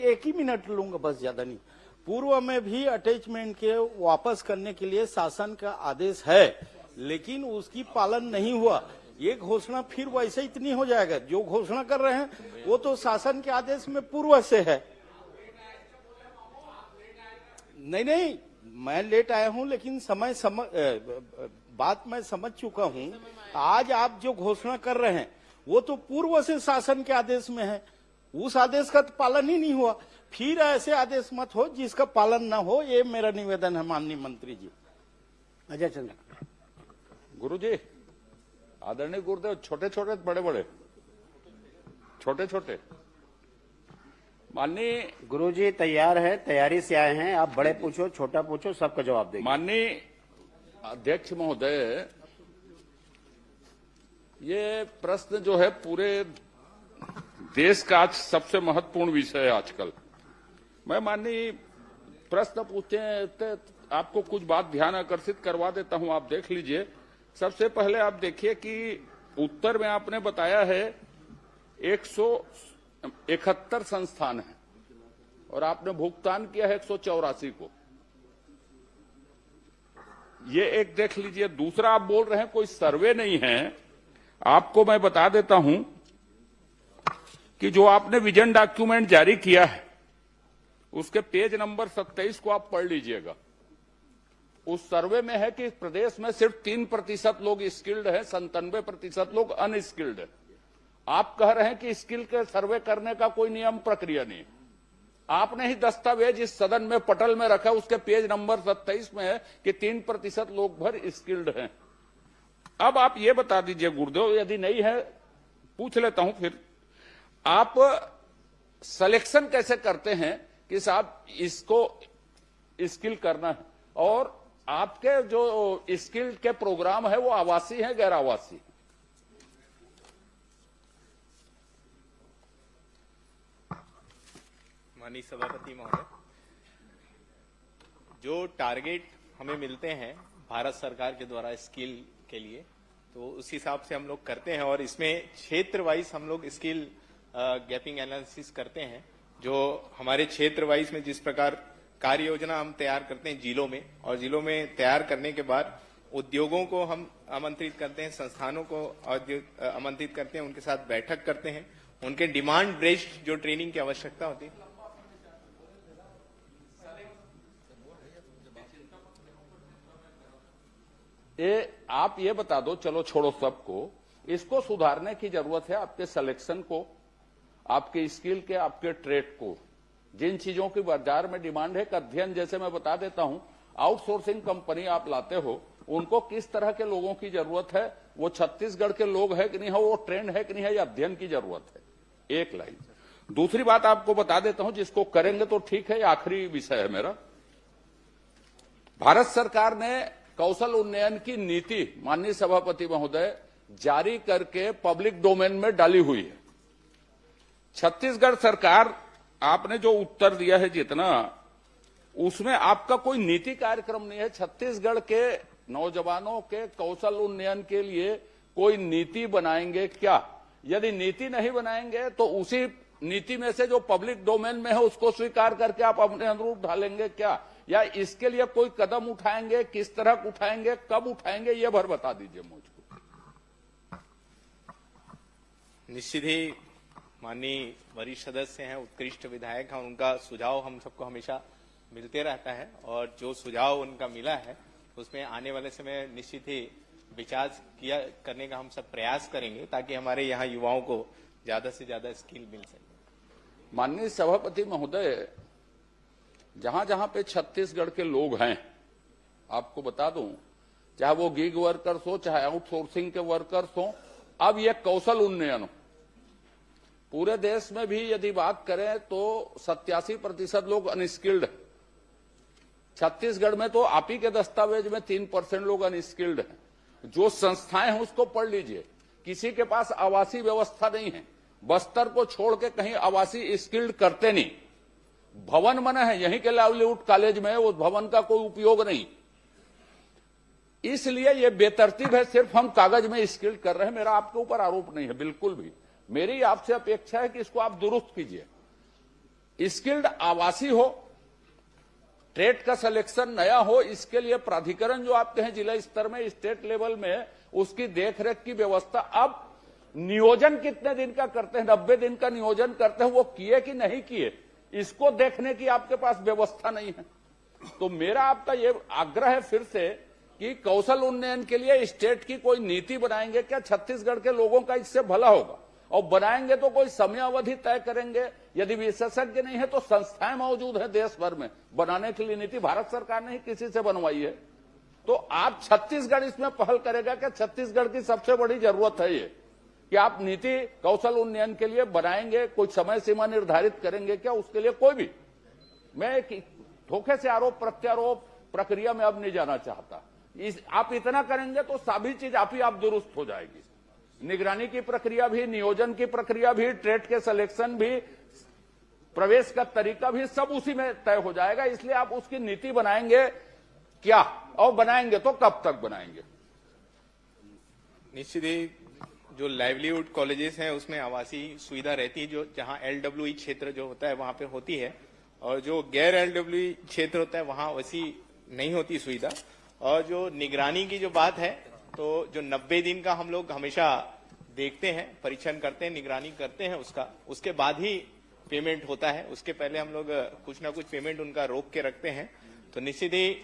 Speaker 11: एक ही मिनट लूंगा, बस, ज्यादा नहीं। पूर्व में भी अटैचमेंट के वापस करने के लिए शासन का आदेश है, लेकिन उसकी पालन नहीं हुआ। ये घोषणा फिर वैसे इतनी हो जाएगा। जो घोषणा कर रहे हैं वो तो शासन के आदेश में पूर्व से है। नहीं, मैं लेट आया हूं, लेकिन बात मैं समझ चुका हूं। आज आप जो घोषणा कर रहे हैं वो तो पूर्व से शासन के आदेश में है, उस आदेश का तो पालन ही नहीं हुआ। फिर ऐसे आदेश मत हो जिसका पालन ना हो, ये मेरा निवेदन है माननीय मंत्री जी।
Speaker 2: अजय चंद्र।
Speaker 8: गुरुजी, आदरणीय गुरुदेव, छोटे छोटे बड़े बड़े, छोटे छोटे। माननीय
Speaker 2: गुरुजी तैयार है, तैयारी से आए हैं। आप बड़े पूछो, छोटा पूछो, सबका जवाब देंगे।
Speaker 8: माननीय अध्यक्ष महोदय, ये प्रश्न जो है पूरे देश का आज सबसे महत्वपूर्ण विषय है आजकल। मैं माननीय प्रश्न पूछते हैं तो आपको कुछ बात ध्यान आकर्षित करवा देता हूं, आप देख लीजिए। सबसे पहले आप देखिए कि उत्तर में आपने बताया है 171 संस्थान हैं। और आपने भुगतान किया है 184 को। ये एक देख लीजिए। दूसरा, आप बोल रहे हैं कोई सर्वे नहीं है। आपको मैं बता देता हूं कि जो आपने विजन डॉक्यूमेंट जारी किया है उसके पेज नंबर 27 को आप पढ़ लीजिएगा। उस सर्वे में है कि प्रदेश में सिर्फ 3% लोग स्किल्ड हैं, 97% लोग अनस्किल्ड हैं। आप कह रहे हैं कि स्किल के सर्वे करने का कोई नियम प्रक्रिया नहीं है। आपने ही दस्तावेज इस सदन में पटल में रखा, उसके पेज नंबर 27 में है कि 3% लोग भर स्किल्ड हैं। अब आप ये बता दीजिए गुरुदेव, यदि नहीं है पूछ लेता हूं फिर, आप सिलेक्शन कैसे करते हैं कि साहब इसको स्किल करना है, और आपके जो स्किल के प्रोग्राम है वो आवासीय है गैर आवासीय?
Speaker 14: माननीय सभापति महोदय, जो टारगेट हमें मिलते हैं भारत सरकार के द्वारा स्किल के लिए, तो उस हिसाब से हम लोग करते हैं और इसमें क्षेत्र वाइज हम लोग स्किल गैपिंग एनालिसिस करते हैं। जो हमारे क्षेत्र वाइज में जिस प्रकार कार्य योजना हम तैयार करते हैं जिलों में, और जिलों में तैयार करने के बाद उद्योगों को हम आमंत्रित करते हैं, संस्थानों को आमंत्रित करते हैं, उनके साथ बैठक करते हैं, उनके डिमांड बेस्ड जो ट्रेनिंग की आवश्यकता होती है।
Speaker 8: आप ये बता दो, चलो छोड़ो सबको, इसको सुधारने की जरूरत है। आपके सिलेक्शन को, आपके स्किल के, आपके ट्रेड को, जिन चीजों की बाजार में डिमांड है, एक अध्ययन जैसे मैं बता देता हूं, आउटसोर्सिंग कंपनी आप लाते हो, उनको किस तरह के लोगों की जरूरत है, वो छत्तीसगढ़ के लोग है कि नहीं है, वो ट्रेंड है कि नहीं है, ये अध्ययन की जरूरत है। एक लाइन। दूसरी बात आपको बता देता हूं, जिसको करेंगे तो ठीक है, आखिरी विषय है मेरा। भारत सरकार ने कौशल उन्नयन की नीति, माननीय सभापति महोदय, जारी करके पब्लिक डोमेन में डाली हुई है। छत्तीसगढ़ सरकार, आपने जो उत्तर दिया है जितना, उसमें आपका कोई नीति कार्यक्रम नहीं है। छत्तीसगढ़ के नौजवानों के कौशल उन्नयन के लिए कोई नीति बनाएंगे क्या? यदि नीति नहीं बनाएंगे तो उसी नीति में से जो पब्लिक डोमेन में है उसको स्वीकार करके आप अपने अनुरूप ढालेंगे क्या, या इसके लिए कोई कदम उठाएंगे? किस तरह उठाएंगे, कब उठाएंगे, ये भर बता दीजिए मुझको।
Speaker 14: निश्चित ही माननीय वरिष्ठ सदस्य हैं, उत्कृष्ट विधायक हैं, उनका सुझाव हम सबको हमेशा मिलते रहता है, और जो सुझाव उनका मिला है उसमें आने वाले समय निश्चित ही विचार करने का हम सब प्रयास करेंगे, ताकि हमारे यहाँ युवाओं को ज्यादा से ज्यादा स्किल मिल सके।
Speaker 8: माननीय सभापति महोदय, जहां जहां पे छत्तीसगढ़ के लोग हैं, आपको बता दूं, चाहे वो गिग वर्कर्स हो, चाहे आउटसोर्सिंग के वर्कर्स हो, अब ये कौशल उन्नयन हो। पूरे देश में भी यदि बात करें तो 87% लोग अनस्किल्ड हैं। छत्तीसगढ़ में तो आप ही के दस्तावेज में 3% लोग अनस्किल्ड हैं। जो संस्थाएं हैं उसको पढ़ लीजिए, किसी के पास आवासीय व्यवस्था नहीं है। बस्तर को छोड़ के कहीं आवासीय स्किल्ड करते नहीं। भवन बने हैं, यहीं के लाइवलीहुड कॉलेज में, उस भवन का कोई उपयोग नहीं। इसलिए ये बेतरतीब है, सिर्फ हम कागज में स्किल्ड कर रहे हैं। मेरा आपके ऊपर आरोप नहीं है, बिल्कुल भी। मेरी आपसे अपेक्षा है कि इसको आप दुरुस्त कीजिए। स्किल्ड आवासीय हो, ट्रेड का सिलेक्शन नया हो, इसके लिए प्राधिकरण जो आपके हैं जिला स्तर में, स्टेट लेवल में, उसकी देखरेख की व्यवस्था। अब नियोजन कितने दिन का करते हैं? 90 दिन का नियोजन करते हैं, वो किए कि नहीं किए, इसको देखने की आपके पास व्यवस्था नहीं है। तो मेरा आपका ये आग्रह है फिर से कि कौशल उन्नयन के लिए स्टेट की कोई नीति बनाएंगे क्या? छत्तीसगढ़ के लोगों का इससे भला होगा। और बनाएंगे तो कोई समय अवधि तय करेंगे। यदि विशेषज्ञ नहीं है तो संस्थाएं मौजूद है देश भर में बनाने के लिए नीति। भारत सरकार ने ही किसी से बनवाई है। तो आप छत्तीसगढ़ इसमें पहल करेगा क्या? छत्तीसगढ़ की सबसे बड़ी जरूरत है ये कि आप नीति कौशल उन्नयन के लिए बनाएंगे, कोई समय सीमा निर्धारित करेंगे क्या? उसके लिए कोई भी, मैं धोखे से आरोप प्रत्यारोप प्रक्रिया में अब नहीं जाना चाहता। आप इतना करेंगे तो सभी चीज आप ही आप दुरुस्त हो जाएगी। निगरानी की प्रक्रिया भी, नियोजन की प्रक्रिया भी, ट्रेड के सिलेक्शन भी, प्रवेश का तरीका भी, सब उसी में तय हो जाएगा। इसलिए आप उसकी नीति बनाएंगे क्या, और बनाएंगे तो कब तक बनाएंगे?
Speaker 14: निश्चित ही जो लाइवलीहुड कॉलेजेस हैं उसमें आवासीय सुविधा रहती है, जो जहां LWE क्षेत्र जो होता है वहां पे होती है, और जो गैर एलडब्ल्यू क्षेत्र होता है वहां वैसी नहीं होती सुविधा। और जो निगरानी की जो बात है, तो जो 90 दिन का हम लोग हमेशा देखते हैं, परीक्षण करते हैं, निगरानी करते हैं उसका, उसके बाद ही पेमेंट होता है। उसके पहले हम लोग कुछ ना कुछ पेमेंट उनका रोक के रखते हैं। तो निश्चित ही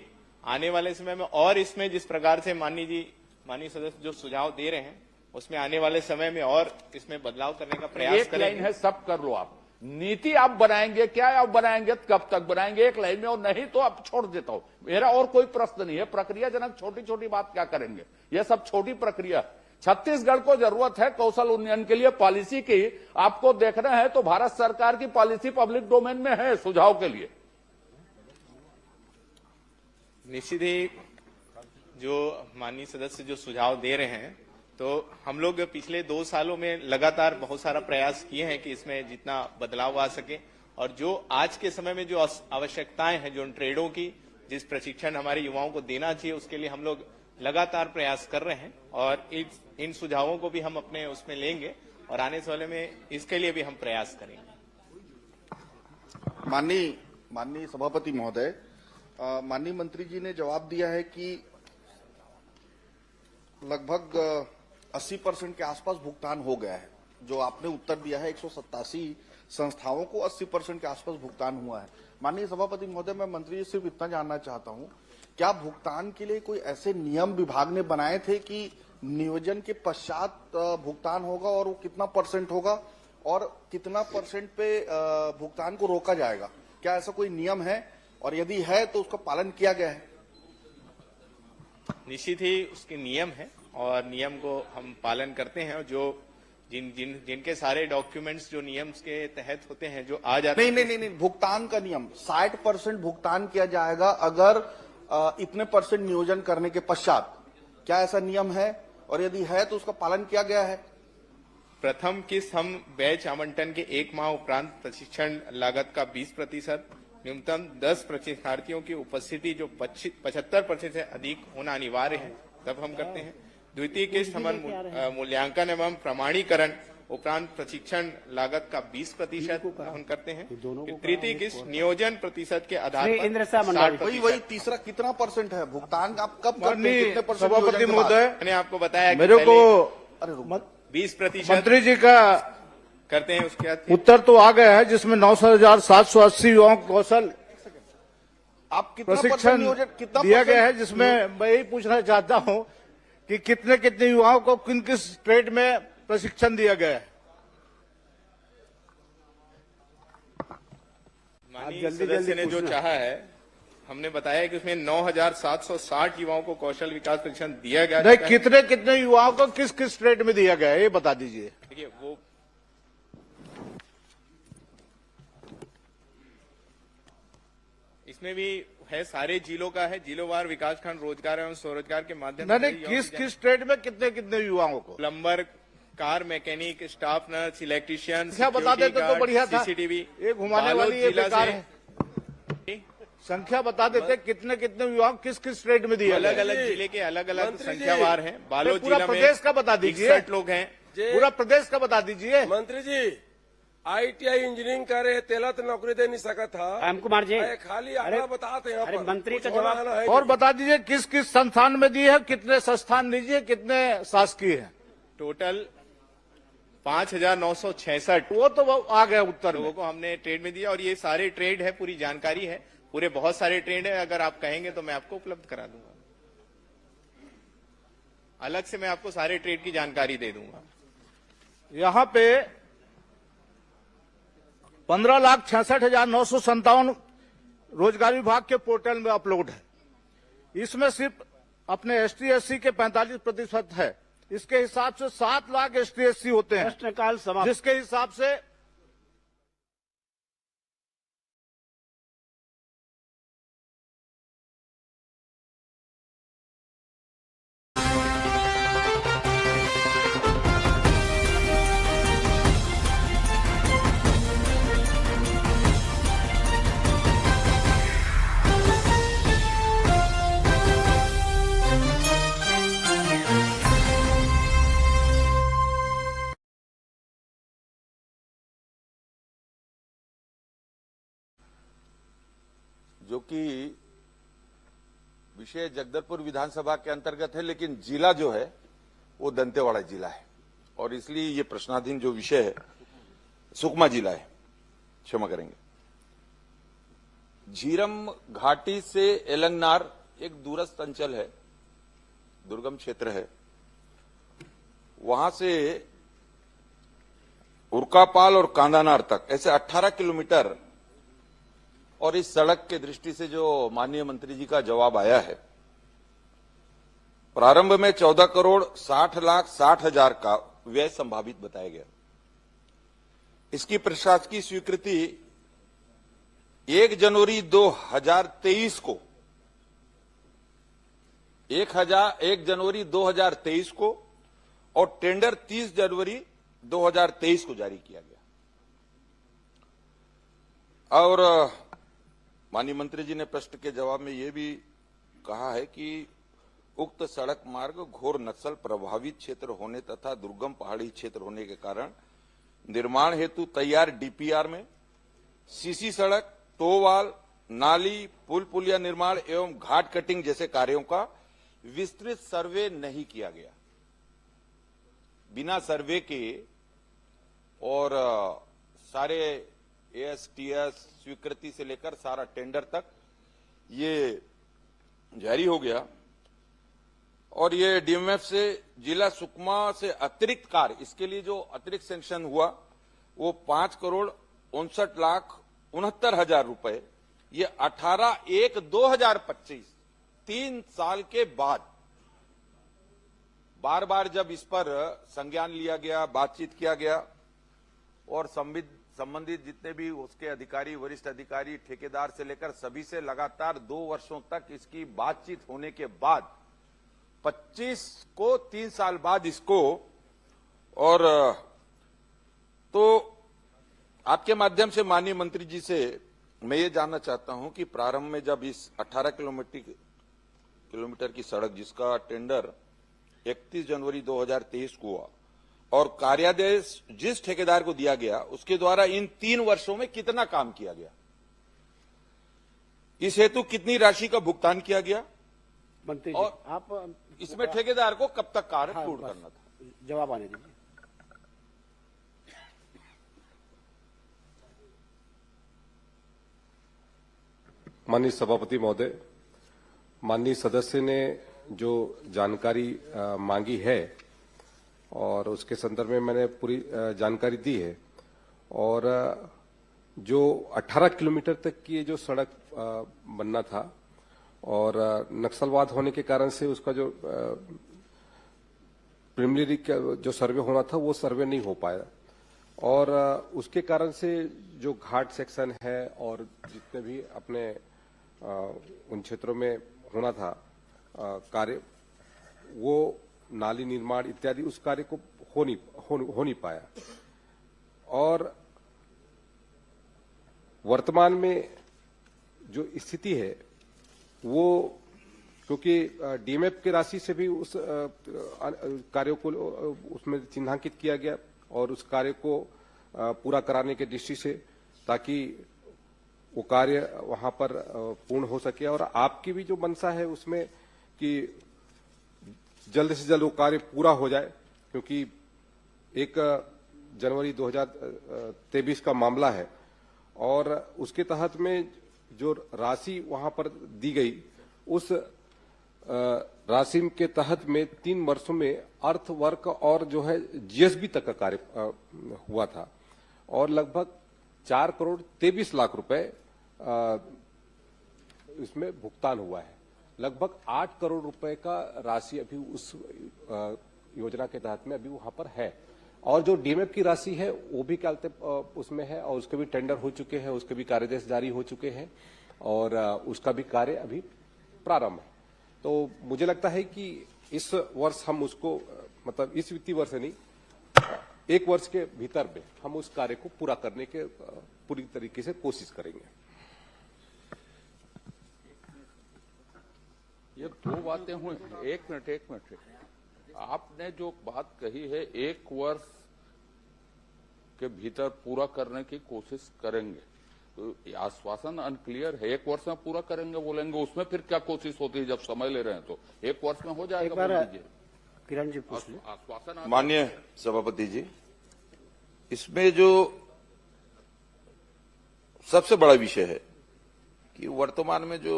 Speaker 14: आने वाले समय में और इसमें जिस प्रकार से माननीय सदस्य जो सुझाव दे रहे हैं, उसमें आने वाले समय में और इसमें बदलाव करने का प्रयास
Speaker 8: एक लाइन
Speaker 14: करेंगे।
Speaker 8: है, सब कर लो आप। नीति आप बनाएंगे क्या, आप बनाएंगे तो कब तक बनाएंगे एक लाइन में, और नहीं तो आप छोड़ देता हूं। मेरा और कोई प्रश्न नहीं है। प्रक्रियाजनक छोटी छोटी बात क्या करेंगे, यह सब छोटी प्रक्रिया। छत्तीसगढ़ को जरूरत है कौशल उन्नयन के लिए पॉलिसी की। आपको देखना है तो भारत सरकार की पॉलिसी पब्लिक डोमेन में है सुझाव के लिए।
Speaker 14: निश्चित ही जो माननीय सदस्य जो सुझाव दे रहे हैं, तो हम लोग पिछले 2 सालों में लगातार बहुत सारा प्रयास किए हैं कि इसमें जितना बदलाव आ सके। और जो आज के समय में जो आवश्यकताएं हैं, जो ट्रेडों की जिस प्रशिक्षण हमारे युवाओं को देना चाहिए, उसके लिए हम लोग लगातार प्रयास कर रहे हैं। और इन सुझावों को भी हम अपने उसमें लेंगे और आने वाले में इसके लिए भी हम प्रयास करेंगे।
Speaker 7: माननीय सभापति महोदय, माननीय मंत्री जी ने जवाब दिया है कि लगभग 80% के आसपास भुगतान हो गया है। जो आपने उत्तर दिया है 187 संस्थाओं को 80% के आसपास भुगतान हुआ है। माननीय सभापति महोदय, मैं मंत्री जी सिर्फ इतना जानना चाहता हूं, क्या भुगतान के लिए कोई ऐसे नियम विभाग ने बनाए थे कि नियोजन के पश्चात भुगतान होगा और वो कितना % होगा और कितना % पे भुगतान को रोका जाएगा? क्या ऐसा कोई नियम है, और यदि है तो उसका पालन किया गया है?
Speaker 14: निश्चित ही उसके नियम है और नियम को हम पालन करते हैं। और जो जिनके सारे डॉक्यूमेंट्स जो नियम के तहत होते हैं, जो आ जाते हैं।
Speaker 7: नहीं, भुगतान का नियम 60% भुगतान किया जाएगा अगर इतने % नियोजन करने के पश्चात। क्या ऐसा नियम है, और यदि है तो उसका पालन किया गया है?
Speaker 14: प्रथम किस्त हम बैच आवंटन के 1 माह उपरांत प्रशिक्षण लागत का 20%, न्यूनतम 10 प्रशिक्षणार्थियों की उपस्थिति जो 75% से अधिक होना अनिवार्य है, तब हम करते हैं। द्वितीय किस्त हम मूल्यांकन एवं प्रमाणीकरण उपरांत प्रशिक्षण लागत का 20% हम करते हैं। तृतीय किस्त नियोजन प्रतिशत के आधार पर 60%।
Speaker 7: वही तीसरा कितना % है भुगतान? आप कब करते हैं, कितने %
Speaker 11: सभापति महोदय,
Speaker 14: मैंने आपको बताया
Speaker 11: मेरे को
Speaker 14: 20%
Speaker 11: मंत्री जी का
Speaker 14: करते हैं। उसके बाद
Speaker 11: उत्तर तो आ गया है जिसमें 9,780 युवाओं को कौशल
Speaker 7: आप कितना
Speaker 11: प्रशिक्षण
Speaker 7: नियोजन कितना
Speaker 11: दिया गया है, जिसमें मैं यही पूछना चाहता हूं कि कितने युवाओं को किस ट्रेड में प्रशिक्षण दिया गया है?
Speaker 14: माननीय सदस्य ने जो चाहा है, हमने बताया कि उसमें 9,760 युवाओं को कौशल विकास प्रशिक्षण दिया गया।
Speaker 11: नहीं, कितने युवाओं को किस ट्रेड में दिया गया है, ये बता दीजिए।
Speaker 14: देखिए, वो इसमें भी है, सारे जिलों का है, जिलोवार विकासखंड रोजगार एवं स्वरोजगार के माध्यम से।
Speaker 11: नहीं, किस ट्रेड में कितने युवाओं को?
Speaker 14: Plumber, car mechanic, staff nurse, electrician,
Speaker 11: संख्या बता देते तो बढ़िया था।
Speaker 14: सीसीटीवी,
Speaker 11: ये घुमाने वाली ये बेकार है। संख्या बता देते कितने युवाओं किस ट्रेड में दिया?
Speaker 14: अलग अलग जिले के अलग अलग संख्यावार हैं। बालोद
Speaker 11: पूरा
Speaker 14: जिला में
Speaker 11: प्रदेश का बता दीजिए।
Speaker 14: 61 लोग हैं।
Speaker 11: पूरा प्रदेश का बता दीजिए।
Speaker 15: मंत्री जी, ITI इंजीनियरिंग करे तेला तो नौकरी दे नहीं सका था।
Speaker 2: राम कुमार जी,
Speaker 15: खाली आंकड़ा बताते हैं।
Speaker 2: अरे मंत्री का जवाब
Speaker 11: और बता दीजिए किस संस्थान में दी है, कितने संस्थान दीजिए, कितने शासकीय है?
Speaker 14: टोटल 5,966
Speaker 11: वो तो आ गया उत्तर
Speaker 14: लोगों को हमने ट्रेड में दिया। और ये सारे ट्रेड है, पूरी जानकारी है, पूरे बहुत सारे ट्रेड है। अगर आप कहेंगे तो मैं आपको उपलब्ध करा दूंगा, अलग से मैं आपको सारे ट्रेड की जानकारी दे दूंगा।
Speaker 11: यहाँ पे 15,66,957 रोजगार विभाग के पोर्टल में अपलोड है। इसमें सिर्फ अपने ST SC के 45% है। इसके हिसाब से 7 लाख ST SC होते हैं,
Speaker 2: प्रश्नकाल समाप्त।
Speaker 11: जिसके हिसाब से
Speaker 1: जो कि विषय जगदलपुर विधानसभा के अंतर्गत है, लेकिन जिला जो है वो दंतेवाड़ा जिला है और इसलिए ये प्रश्नाधीन जो विषय है सुकमा जिला है, क्षमा करेंगे। झीरम घाटी से एलंगनार एक दूरस्थ अंचल है, दुर्गम क्षेत्र है। वहां से उरकापाल और कांदानार तक ऐसे 18 किलोमीटर, और इस सड़क के दृष्टि से जो माननीय मंत्री जी का जवाब आया है, प्रारंभ में 14,60,60,000 का व्यय संभावित बताया गया। इसकी प्रशासकीय स्वीकृति 1 जनवरी 2023 को 1 जनवरी 2023 को और टेंडर 30 जनवरी 2023 को जारी किया गया। और माननीय मंत्री जी ने प्रश्न के जवाब में यह भी कहा है कि उक्त सड़क मार्ग घोर नक्सल प्रभावित क्षेत्र होने तथा दुर्गम पहाड़ी क्षेत्र होने के कारण निर्माण हेतु तैयार डीपीआर में सीसी सड़क, टोवाल, नाली, पुल पुलिया निर्माण एवं घाट कटिंग जैसे कार्यों का विस्तृत सर्वे नहीं किया गया। बिना सर्वे के और सारे एएसटीएस स्वीकृति से लेकर सारा टेंडर तक ये जारी हो गया और ये डीएमएफ से जिला सुकमा से अतिरिक्त कार्य, इसके लिए जो अतिरिक्त सैंक्शन हुआ वो 5,59,69,000 रुपए, ये 18/1/2025 3 साल के बाद बार बार जब इस पर संज्ञान लिया गया, बातचीत किया गया और संबंधित जितने भी उसके अधिकारी, वरिष्ठ अधिकारी, ठेकेदार से लेकर सभी से लगातार 2 वर्षों तक इसकी बातचीत होने के बाद 25 को 3 साल बाद इसको, और तो आपके माध्यम से माननीय मंत्री जी से मैं ये जानना चाहता हूं कि प्रारंभ में जब इस 18 किलोमीटर की सड़क जिसका टेंडर 31 जनवरी 2023 को हुआ और कार्यादेश जिस ठेकेदार को दिया गया उसके द्वारा इन 3 वर्षों में कितना काम किया गया, इस हेतु कितनी राशि का भुगतान किया गया
Speaker 2: मंत्री जी,
Speaker 1: और
Speaker 2: आप
Speaker 1: इसमें ठेकेदार को कब तक कार्य पूर्ण करना था?
Speaker 2: जवाब आने दीजिए।
Speaker 3: माननीय सभापति महोदय, माननीय सदस्य ने जो जानकारी मांगी है और उसके संदर्भ में मैंने पूरी जानकारी दी है। और जो 18 किलोमीटर तक की जो सड़क बनना था और नक्सलवाद होने के कारण से उसका जो प्रिलिमिनरी जो सर्वे होना था वो सर्वे नहीं हो पाया और उसके कारण से जो घाट सेक्शन है और जितने भी अपने उन क्षेत्रों में होना था कार्य, वो नाली निर्माण इत्यादि उस कार्य को हो नहीं पाया। और वर्तमान में जो स्थिति है वो, क्योंकि डीएमएफ की राशि से भी उस कार्यों को उसमें चिन्हांकित किया गया और उस कार्य को पूरा कराने के दृष्टि से, ताकि वो कार्य वहां पर पूर्ण हो सके। और आपकी भी जो मंशा है उसमें कि जल्द से जल्द वो कार्य पूरा हो जाए, क्योंकि 1 जनवरी 2023 का मामला है और उसके तहत में जो राशि वहां पर दी गई उस राशि के तहत में 3 वर्षों में अर्थ वर्क और जो है जीएसबी तक का कार्य हुआ था और लगभग 4,23,00,000 रुपए इसमें भुगतान हुआ है। लगभग 8 करोड़ रुपए का राशि अभी उस योजना के तहत में अभी वहां पर है और जो डीएमएफ की राशि है वो भी क्या उसमें है और उसके भी टेंडर हो चुके हैं, उसके भी कार्यदेश जारी हो चुके हैं और उसका भी कार्य अभी प्रारंभ है। तो मुझे लगता है कि इस वर्ष हम उसको, मतलब इस वित्तीय वर्ष नहीं, 1 वर्ष के भीतर में हम उस कार्य को पूरा करने के पूरी तरीके से कोशिश करेंगे।
Speaker 8: ये 2 बातें हुई। एक मिनट। आपने जो बात कही है 1 वर्ष के भीतर पूरा करने की कोशिश करेंगे, तो ये आश्वासन अनक्लियर है। 1 वर्ष में पूरा करेंगे बोलेंगे, उसमें फिर क्या कोशिश होती है? जब समय ले रहे हैं तो 1 वर्ष में हो जाएगा।
Speaker 2: एक बार
Speaker 8: बोल दीजिए।
Speaker 2: किरण जी पूछ लें।
Speaker 8: आश्वासन
Speaker 1: माननीय सभापति जी, इसमें जो सबसे बड़ा विषय है कि वर्तमान में जो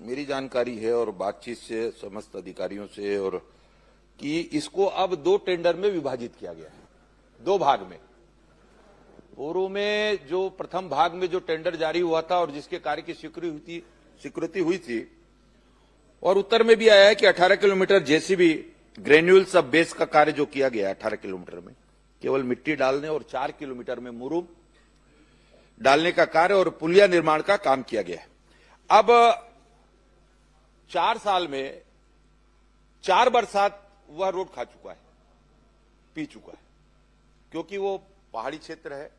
Speaker 1: मेरी जानकारी है और बातचीत से समस्त अधिकारियों से, और कि इसको अब 2 टेंडर में विभाजित किया गया है, 2 भाग में। पूर्व में जो प्रथम भाग में जो टेंडर जारी हुआ था और जिसके कार्य की स्वीकृति हुई थी, और उत्तर में भी आया है कि 18 किलोमीटर जेसीबी ग्रेन्यूल सब बेस का कार्य जो किया गया 18 किलोमीटर में केवल मिट्टी डालने और 4 किलोमीटर में मुरुम डालने का कार्य और पुलिया निर्माण का काम किया गया है। अब 4 साल में 4 बरसात वह रोड खा चुका है, पी चुका है, क्योंकि वो पहाड़ी क्षेत्र है।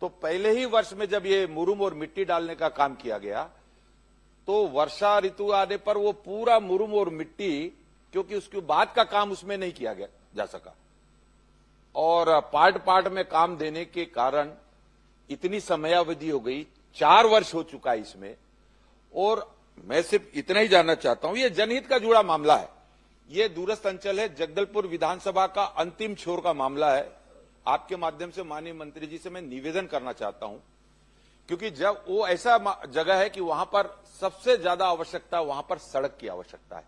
Speaker 1: तो पहले ही वर्ष में जब ये मुरुम और मिट्टी डालने का काम किया गया, तो वर्षा ऋतु आने पर वो पूरा मुरुम और मिट्टी, क्योंकि उसके बाद का काम उसमें नहीं किया गया जा सका, और पार्ट पार्ट में काम देने के कारण इतनी समयावधि हो गई, 4 वर्ष हो चुका है इसमें। और मैं सिर्फ इतना ही जानना चाहता हूं, ये जनहित का जुड़ा मामला है, ये दूरस्थ अंचल है, जगदलपुर विधानसभा का अंतिम छोर का मामला है। आपके माध्यम से माननीय मंत्री जी से मैं निवेदन करना चाहता हूं, क्योंकि जब वो ऐसा जगह है कि वहां पर सबसे ज्यादा आवश्यकता, वहां पर सड़क की आवश्यकता है,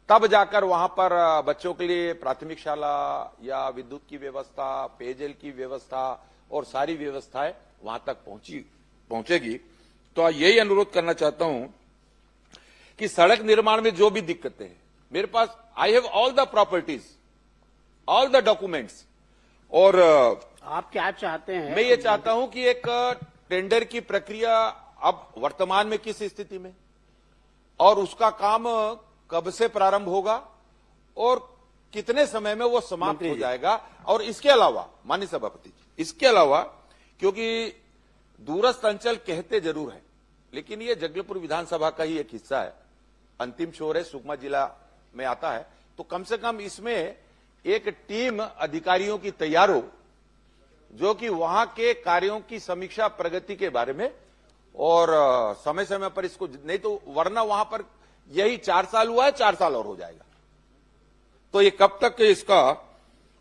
Speaker 1: तब जाकर वहां पर बच्चों के लिए प्राथमिक शाला या विद्युत की व्यवस्था, पेयजल की व्यवस्था और सारी व्यवस्थाएं वहां तक पहुंचेगी। तो यही अनुरोध करना चाहता हूं कि सड़क निर्माण में जो भी दिक्कतें हैं, मेरे पास I have all the properties, all the documents, और
Speaker 2: आप क्या चाहते हैं?
Speaker 1: मैं ये चाहता हूं कि एक टेंडर की प्रक्रिया अब वर्तमान में किस स्थिति में, और उसका काम कब से प्रारंभ होगा और कितने समय में वो समाप्त हो जाएगा। और इसके अलावा माननीय सभापति जी, इसके अलावा, क्योंकि दूरस्थ अंचल कहते जरूर है, लेकिन ये जगदलपुर विधानसभा का ही एक हिस्सा है, अंतिम छोर है, सुकमा जिला में आता है, तो कम से कम इसमें एक टीम अधिकारियों की तैयार हो, जो कि वहां के कार्यों की समीक्षा प्रगति के बारे में, और समय समय पर इसको, नहीं तो वरना वहां पर यही 4 साल हुआ है, 4 साल और हो जाएगा। तो ये कब तक इसका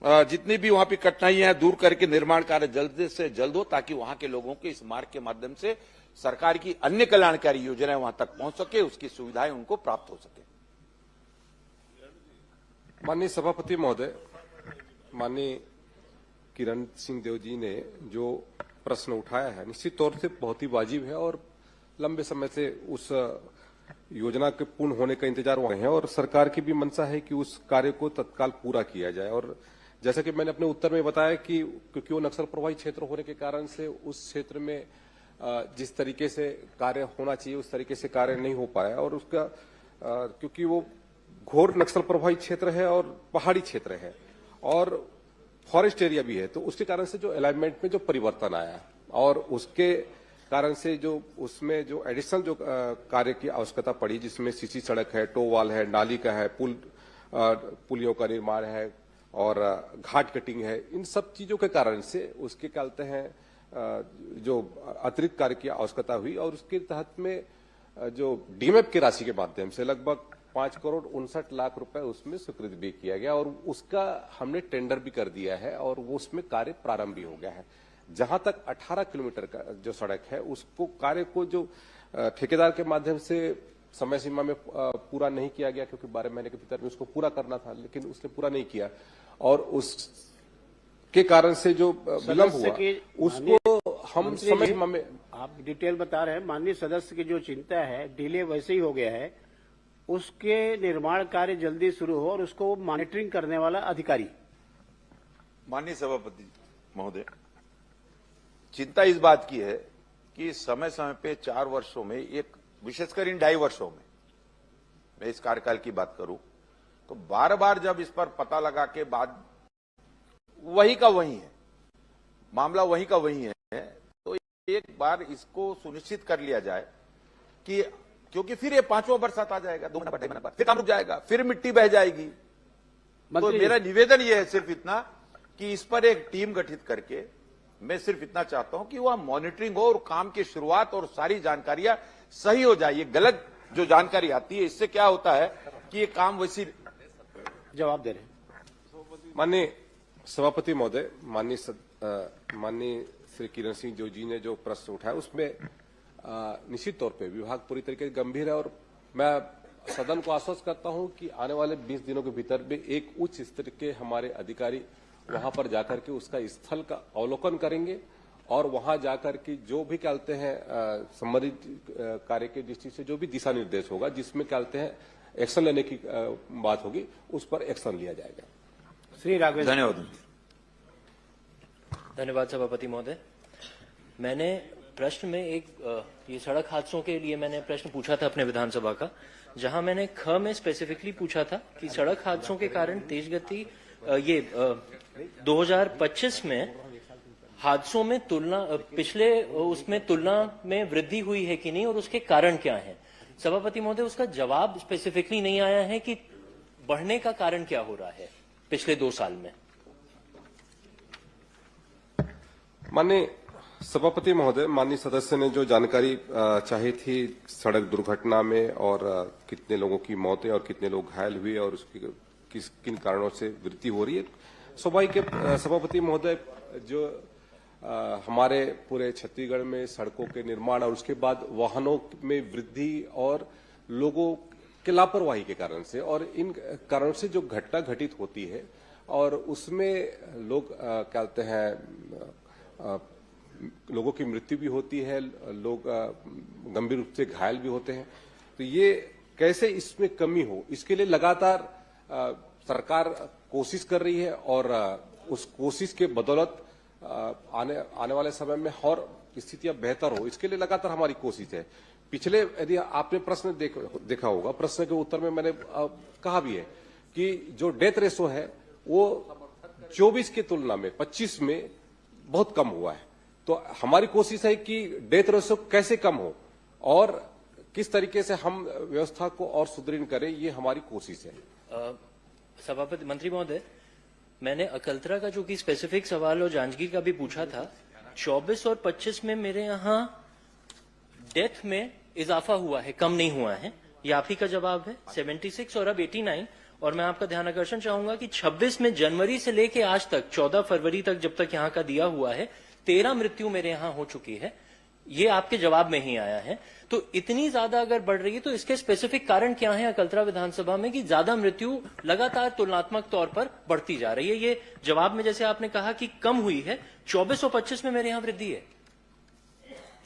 Speaker 1: जितनी भी वहां की कठिनाइयां हैं दूर करके निर्माण कार्य जल्द से जल्द हो, ताकि वहां के लोगों के इस मार्ग के माध्यम से सरकार की अन्य कल्याणकारी योजनाएं वहां तक पहुंच सके, उसकी सुविधाएं उनको प्राप्त हो सके।
Speaker 3: माननीय सभापति महोदय, माननीय किरण सिंह देव जी ने जो प्रश्न उठाया है निश्चित तौर से बहुत ही वाजिब है, और लंबे समय से उस योजना के पूर्ण होने का इंतजार हुए हैं, और सरकार की भी मंशा है कि उस कार्य को तत्काल पूरा किया जाए। और जैसा कि मैंने अपने उत्तर में बताया कि क्योंकि वो नक्सल प्रभावित क्षेत्र होने के कारण से उस क्षेत्र में जिस तरीके से कार्य होना चाहिए उस तरीके से कार्य नहीं हो पाया, और उसका क्योंकि वो घोर नक्सल प्रभावित क्षेत्र है और पहाड़ी क्षेत्र है और फॉरेस्ट एरिया भी है, तो उसके कारण से जो अलाइनमेंट में जो परिवर्तन आया, और उसके कारण से जो उसमें जो एडिशनल जो कार्य की आवश्यकता पड़ी, जिसमें सीसी सड़क है, टो वाल है, नाली का है, पुलियों का निर्माण है और घाट कटिंग है, इन सब चीजों के कारण से उसके क्या कहते हैं जो अतिरिक्त कार्य की आवश्यकता हुई, और उसके तहत में जो डीमेप की राशि के माध्यम से लगभग 5,59,00,000 रुपए उसमें स्वीकृत भी किया गया, और उसका हमने टेंडर भी कर दिया है और वो उसमें कार्य प्रारंभ भी हो गया है। जहां तक 18 किलोमीटर का जो सड़क है उसको कार्य को जो ठेकेदार के माध्यम से समय सीमा में पूरा नहीं किया गया, क्योंकि 12 महीने के भीतर में उसको पूरा करना था, लेकिन उसने पूरा नहीं किया, और उसके कारण से जो विलंब हुआ उसको हम समय सीमा में,
Speaker 2: आप डिटेल बता रहे हैं, माननीय सदस्य की जो चिंता है, डिले वैसे ही हो गया है, उसके निर्माण कार्य जल्दी शुरू हो और उसको मॉनिटरिंग करने वाला अधिकारी।
Speaker 1: माननीय सभापति महोदय, चिंता इस बात की है कि समय समय पे 4 वर्षों में, एक विशेषकर इन 2.5 वर्षों में, मैं इस कार्यकाल की बात करूं तो बार बार जब इस पर पता लगा के बाद वही का वही है, मामला वही का वही है, तो एक बार इसको सुनिश्चित कर लिया जाए कि, क्योंकि फिर ये 5वां बरसात आ जाएगा, 2 महीना बाद फिर काम रुक जाएगा, फिर मिट्टी बह जाएगी। तो मेरा निवेदन ये है सिर्फ इतना कि इस पर एक टीम गठित करके मैं सिर्फ इतना चाहता हूं कि वह मॉनिटरिंग हो और काम की शुरुआत और सारी जानकारियां सही हो जाए। ये गलत जो जानकारी आती है, इससे क्या होता है कि ये काम वैसी।
Speaker 2: जवाब दे रहे हैं
Speaker 3: माननीय सभापति महोदय, माननीय श्री किरण सिंह जो जी ने जो प्रश्न उठाया उसमें निश्चित तौर पे विभाग पूरी तरीके से गंभीर है और मैं सदन को आश्वस्त करता हूं कि आने वाले 20 दिनों के भीतर में एक उच्च स्तर के हमारे अधिकारी वहां पर जाकर के उसका स्थल का अवलोकन करेंगे और वहां जाकर के जो भी कहते हैं संबंधित कार्य के दृष्टि से जो भी दिशा निर्देश होगा, जिसमें कहते हैं एक्शन लेने की बात होगी, उस पर एक्शन लिया जाएगा।
Speaker 2: श्री राघवेंद्र।
Speaker 1: धन्यवाद।
Speaker 5: धन्यवाद सभापति महोदय। मैंने प्रश्न में ये सड़क हादसों के लिए मैंने प्रश्न पूछा था अपने विधानसभा का, जहां मैंने ख में स्पेसिफिकली पूछा था कि सड़क हादसों के कारण तेज गति 2025 में हादसों में पिछले उसमें तुलना में वृद्धि हुई है कि नहीं और उसके कारण क्या है। सभापति महोदय, उसका जवाब स्पेसिफिकली नहीं आया है कि बढ़ने का कारण क्या हो रहा है पिछले 2 साल में।
Speaker 3: माननीय सभापति महोदय, माननीय सदस्य ने जो जानकारी चाही थी सड़क दुर्घटना में और कितने लोगों की मौतें और कितने लोग घायल हुए और उसकी किन कारणों से वृद्धि हो रही है, स्वाभाविक सभापति महोदय जो हमारे पूरे छत्तीसगढ़ में सड़कों के निर्माण और उसके बाद वाहनों में वृद्धि और लोगों के लापरवाही के कारण से और इन कारणों से जो घटना घटित होती है और उसमें लोग कहते हैं लोगों की मृत्यु भी होती है, लोग गंभीर रूप से घायल भी होते हैं। तो ये कैसे इसमें कमी हो, इसके लिए लगातार सरकार कोशिश कर रही है और उस कोशिश के बदौलत आने वाले समय में और स्थितियां बेहतर हो, इसके लिए लगातार हमारी कोशिश है। पिछले यदि आपने प्रश्न देखा होगा, प्रश्न के उत्तर में मैंने कहा भी है कि जो डेथ रेशो है वो 24 की तुलना में 25 में बहुत कम हुआ है। तो हमारी कोशिश है कि डेथ रेशो कैसे कम हो और किस तरीके से हम व्यवस्था को और सुदृढ़ करें, ये हमारी कोशिश है।
Speaker 5: सभापति मंत्री महोदय, मैंने अकलतरा का जो कि स्पेसिफिक सवाल और जांजगीर का भी पूछा था, 24 और 25 में मेरे यहाँ डेथ में इजाफा हुआ है, कम नहीं हुआ है। ये आप ही का जवाब है। 76 और अब 89। और मैं आपका ध्यान आकर्षण चाहूंगा कि 26 में जनवरी से लेके आज तक 14 फरवरी तक जब तक यहाँ का दिया हुआ है 13 मृत्यु मेरे यहाँ हो चुकी है। ये आपके जवाब में ही आया है। तो इतनी ज्यादा अगर बढ़ रही है तो इसके स्पेसिफिक कारण क्या है अकलतरा विधानसभा में कि ज्यादा मृत्यु लगातार तुलनात्मक तौर पर बढ़ती जा रही है। ये जवाब में जैसे आपने कहा कि कम हुई है, 24 और 25 में मेरे यहाँ वृद्धि है।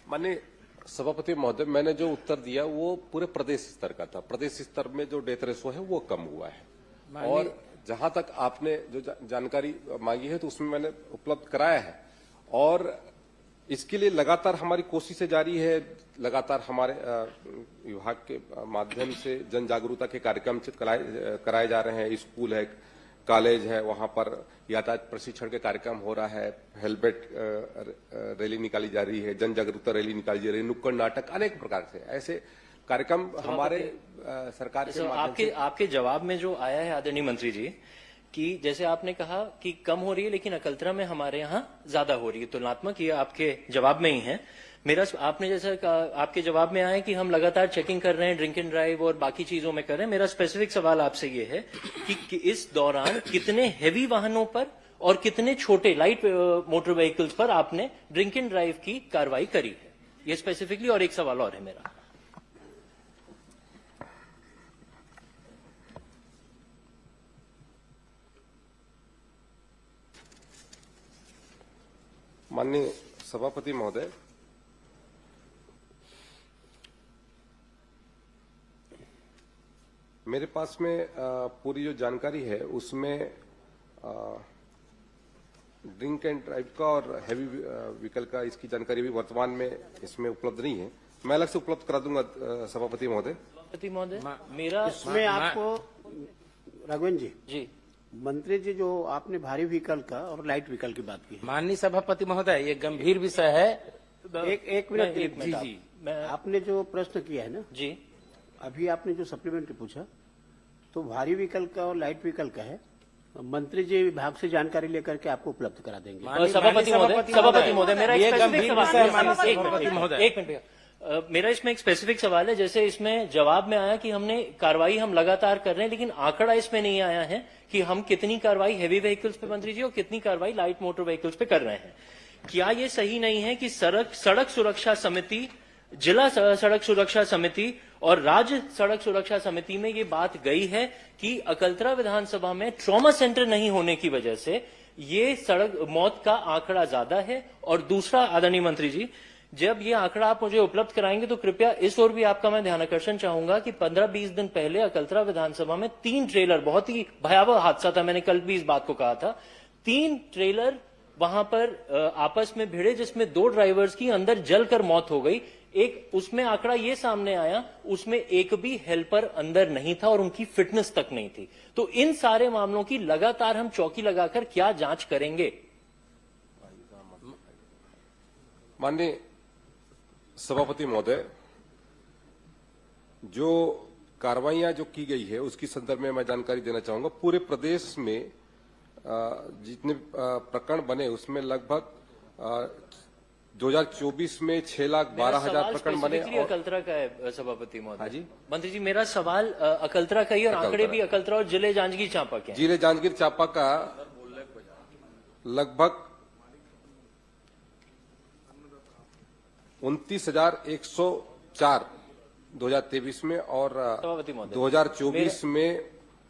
Speaker 3: माननीय सभापति महोदय, मैंने जो उत्तर दिया वो पूरे प्रदेश स्तर का था। प्रदेश स्तर में जो डेथ रेशो है वो कम हुआ है और जहां तक आपने जो जानकारी मांगी है तो उसमें मैंने उपलब्ध कराया है और इसके लिए लगातार हमारी कोशिशें जारी है। लगातार हमारे विभाग के माध्यम से जन जागरूकता के कार्यक्रम कराए जा रहे हैं। स्कूल है, कॉलेज है, वहां पर यातायात प्रशिक्षण के कार्यक्रम हो रहा है, हेलमेट रैली निकाली जा रही है, जन जागरूकता रैली निकाली जा रही है, नुक्कड़ नाटक, अनेक प्रकार से ऐसे कार्यक्रम हमारे सरकार के माध्यम से।
Speaker 5: आपके जवाब में जो आया है आदरणीय मंत्री जी कि जैसे आपने कहा कि कम हो रही है लेकिन अकलतरा में हमारे यहाँ ज्यादा हो रही है तुलनात्मक, ये आपके जवाब में ही है। मेरा आपने जैसा कहा, आपके जवाब में आया कि हम लगातार चेकिंग कर रहे हैं, ड्रिंक एंड ड्राइव और बाकी चीजों में कर रहे हैं। मेरा स्पेसिफिक सवाल आपसे ये है कि इस दौरान कितने हेवी वाहनों पर और कितने छोटे लाइट मोटर व्हीकल्स पर आपने ड्रिंक एंड ड्राइव की कार्रवाई करी है, ये स्पेसिफिकली। और एक सवाल और है मेरा।
Speaker 3: माननीय सभापति महोदय, मेरे पास में पूरी जो जानकारी है उसमें ड्रिंक एंड ड्राइव का और हैवी व्हीकल का इसकी जानकारी भी वर्तमान में इसमें उपलब्ध नहीं है। मैं अलग से उपलब्ध करा दूंगा सभापति महोदय।
Speaker 5: सभापति महोदय, मेरा
Speaker 2: इसमें आपको राघवेंद्र
Speaker 5: जी
Speaker 2: मंत्री जी जो आपने भारी व्हीकल का और लाइट व्हीकल की बात की है,
Speaker 16: माननीय सभापति महोदय, ये गंभीर विषय है।
Speaker 2: एक मिनट
Speaker 16: जी जी,
Speaker 2: आपने जो प्रश्न किया है ना
Speaker 5: जी,
Speaker 2: अभी आपने जो सप्लीमेंट्री पूछा तो भारी व्हीकल का और लाइट व्हीकल का है मंत्री जी विभाग से जानकारी लेकर के आपको उपलब्ध करा देंगे।
Speaker 5: सभापति महोदय मेरा एक स्पेसिफिक सवाल है। एक मिनट मेरा इसमें एक स्पेसिफिक सवाल है। जैसे इसमें जवाब में आया कि हमने कार्रवाई हम लगातार कर रहे हैं, लेकिन आंकड़ा इसमें नहीं आया है कि हम कितनी कार्रवाई हैवी व्हीकल्स पे मंत्री जी और कितनी कार्रवाई लाइट मोटर व्हीकल्स पे कर रहे हैं। क्या ये सही नहीं है कि सड़क सुरक्षा समिति, जिला सड़क सुरक्षा समिति और राज्य सड़क सुरक्षा समिति में ये बात गई है कि अकलतरा विधानसभा में ट्रॉमा सेंटर नहीं होने की वजह से ये सड़क मौत का आंकड़ा ज्यादा है? और दूसरा, आदरणीय मंत्री जी, जब ये आंकड़ा आप मुझे उपलब्ध कराएंगे तो कृपया इस ओर भी आपका मैं ध्यान आकर्षण चाहूंगा कि 15-20 दिन पहले अकलतरा विधानसभा में 3 ट्रेलर, बहुत ही भयावह हादसा था, मैंने कल भी इस बात को कहा था, 3 ट्रेलर वहां पर आपस में भिड़े जिसमें 2 ड्राइवर्स की अंदर जलकर मौत हो गई। एक उसमें आंकड़ा ये सामने आया, उसमें एक भी हेल्पर अंदर नहीं था और उनकी फिटनेस तक नहीं थी। तो इन सारे मामलों की लगातार हम चौकी लगाकर क्या जांच करेंगे?
Speaker 3: माननीय सभापति महोदय, जो कार्रवाइयां जो की गई है उसकी संदर्भ में मैं जानकारी देना चाहूंगा। पूरे प्रदेश में जितने प्रकरण बने उसमें लगभग 2024 में 6,12,000 प्रकरण बने।
Speaker 5: अकलतरा का है सभापति महोदय। हाँ जी मंत्री जी, मेरा सवाल अकलतरा का ही और आंकड़े भी अकलतरा और जिले जांजगीर चांपा के।
Speaker 3: जिले जांजगीर चांपा का लगभग 29,104 2023 में और 2024 में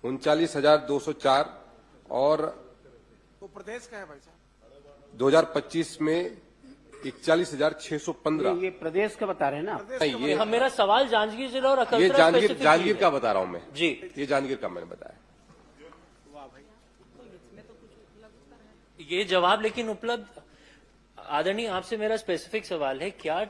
Speaker 3: 39,204 और
Speaker 15: प्रदेश का है भाई साहब।
Speaker 3: 2025 में 41,615।
Speaker 2: ये प्रदेश का बता रहे हैं ना?
Speaker 3: नहीं, ये
Speaker 5: मेरा सवाल जांजगीर जिला और
Speaker 3: ये जांजगीर का बता रहा हूं मैं
Speaker 5: जी।
Speaker 3: ये जांजगीर का मैंने बताया।
Speaker 5: ये जवाब लेकिन उपलब्ध। आदरणीय, आपसे मेरा स्पेसिफिक सवाल है, क्या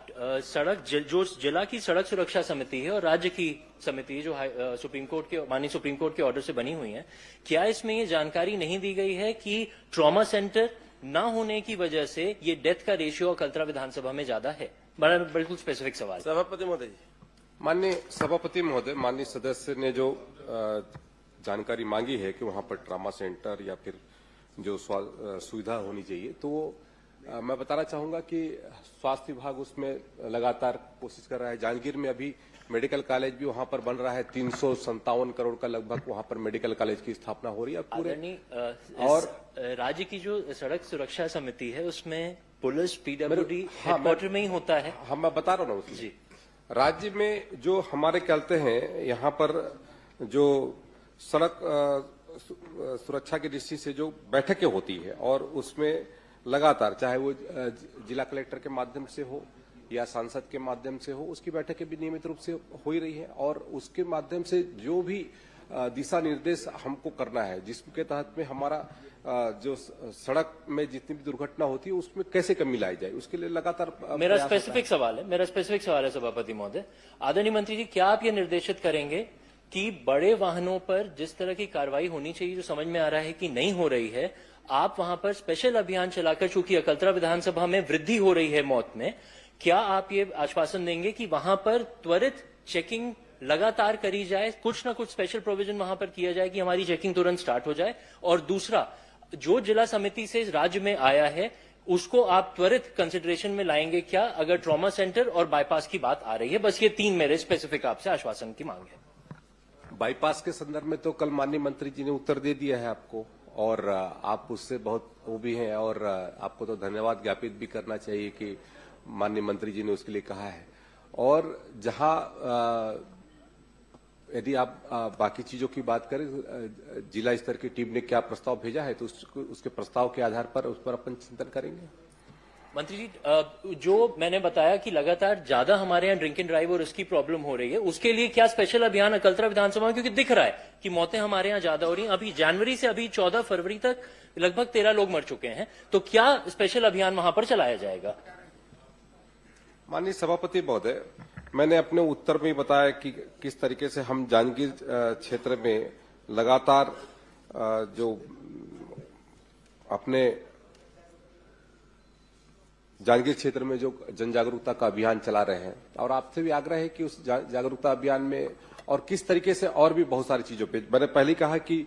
Speaker 5: जो जिला की सड़क सुरक्षा समिति है और राज्य की समिति जो सुप्रीम कोर्ट के माननीय सुप्रीम कोर्ट के ऑर्डर से बनी हुई है, क्या इसमें ये जानकारी नहीं दी गई है कि ट्रॉमा सेंटर ना होने की वजह से ये डेथ का रेशियो अकलतरा विधानसभा में ज्यादा है? बड़ा बिल्कुल स्पेसिफिक सवाल।
Speaker 15: सभापति महोदय जी।
Speaker 3: माननीय सभापति महोदय, माननीय सदस्य ने जो जानकारी मांगी है कि वहां पर ट्रॉमा सेंटर या फिर जो सुविधा होनी चाहिए, तो मैं बताना चाहूंगा कि स्वास्थ्य विभाग उसमें लगातार कोशिश कर रहा है। जांजगीर में अभी मेडिकल कॉलेज भी वहां पर बन रहा है। 357 करोड़ का लगभग वहां पर मेडिकल कॉलेज की स्थापना हो रही है पूरे।
Speaker 5: और राज्य की जो सड़क सुरक्षा समिति है उसमें पुलिस पीडब्ल्यूडी हेडक्वार्टर में ही होता है।
Speaker 3: मैं बता रहा हूँ जी। राज्य में जो हमारे कहते हैं यहाँ पर जो सड़क सुरक्षा की दृष्टि से जो बैठकें होती है और उसमें लगातार, चाहे वो जिला कलेक्टर के माध्यम से हो या सांसद के माध्यम से हो, उसकी बैठकें भी नियमित रूप से हो ही रही है और उसके माध्यम से जो भी दिशा निर्देश हमको करना है, जिसके तहत में हमारा जो सड़क में जितनी भी दुर्घटना होती है उसमें कैसे कमी लाई जाए, उसके लिए लगातार
Speaker 5: मेरा स्पेसिफिक सवाल है सभापति महोदय। आदरणीय मंत्री जी, क्या आप ये निर्देशित करेंगे कि बड़े वाहनों पर जिस तरह की कार्रवाई होनी चाहिए, जो समझ में आ रहा है कि नहीं हो रही है, आप वहां पर स्पेशल अभियान चलाकर, चूंकि अकलतरा विधानसभा में वृद्धि हो रही है मौत में, क्या आप ये आश्वासन देंगे कि वहां पर त्वरित चेकिंग लगातार करी जाए, कुछ ना कुछ स्पेशल प्रोविजन वहां पर किया जाए कि हमारी चेकिंग तुरंत स्टार्ट हो जाए? और दूसरा, जो जिला समिति से राज्य में आया है उसको आप त्वरित कंसिडरेशन में लाएंगे क्या, अगर ट्रॉमा सेंटर और बाईपास की बात आ रही है? बस ये 3 मेरे स्पेसिफिक आपसे आश्वासन की मांग है।
Speaker 3: बाईपास के संदर्भ में तो कल माननीय मंत्री जी ने उत्तर दे दिया है आपको और आप उससे बहुत वो भी हैं और आपको तो धन्यवाद ज्ञापित भी करना चाहिए कि माननीय मंत्री जी ने उसके लिए कहा है। और जहां यदि आप बाकी चीजों की बात करें, जिला स्तर की टीम ने क्या प्रस्ताव भेजा है तो उसके प्रस्ताव के आधार पर उस पर अपन चिंतन करेंगे।
Speaker 5: मंत्री जी, जो मैंने बताया कि लगातार ज्यादा हमारे यहाँ ड्रिंक एंड ड्राइव और इसकी प्रॉब्लम हो रही है, उसके लिए क्या स्पेशल अभियान अकलतरा विधानसभा में, क्योंकि दिख रहा है कि मौतें हमारे यहाँ ज्यादा हो रही हैं। अभी जनवरी से अभी 14 फरवरी तक लगभग 13 लोग मर चुके हैं, तो क्या स्पेशल अभियान वहां पर चलाया जाएगा?
Speaker 3: माननीय सभापति महोदय, मैंने अपने उत्तर में बताया कि किस तरीके से हम जांजगीर क्षेत्र में लगातार जो अपने जांजगीर क्षेत्र में जो जन जागरूकता का अभियान चला रहे हैं और आपसे भी आग्रह है कि उस जागरूकता अभियान में और किस तरीके से और भी बहुत सारी चीजों पे, मैंने पहले कहा कि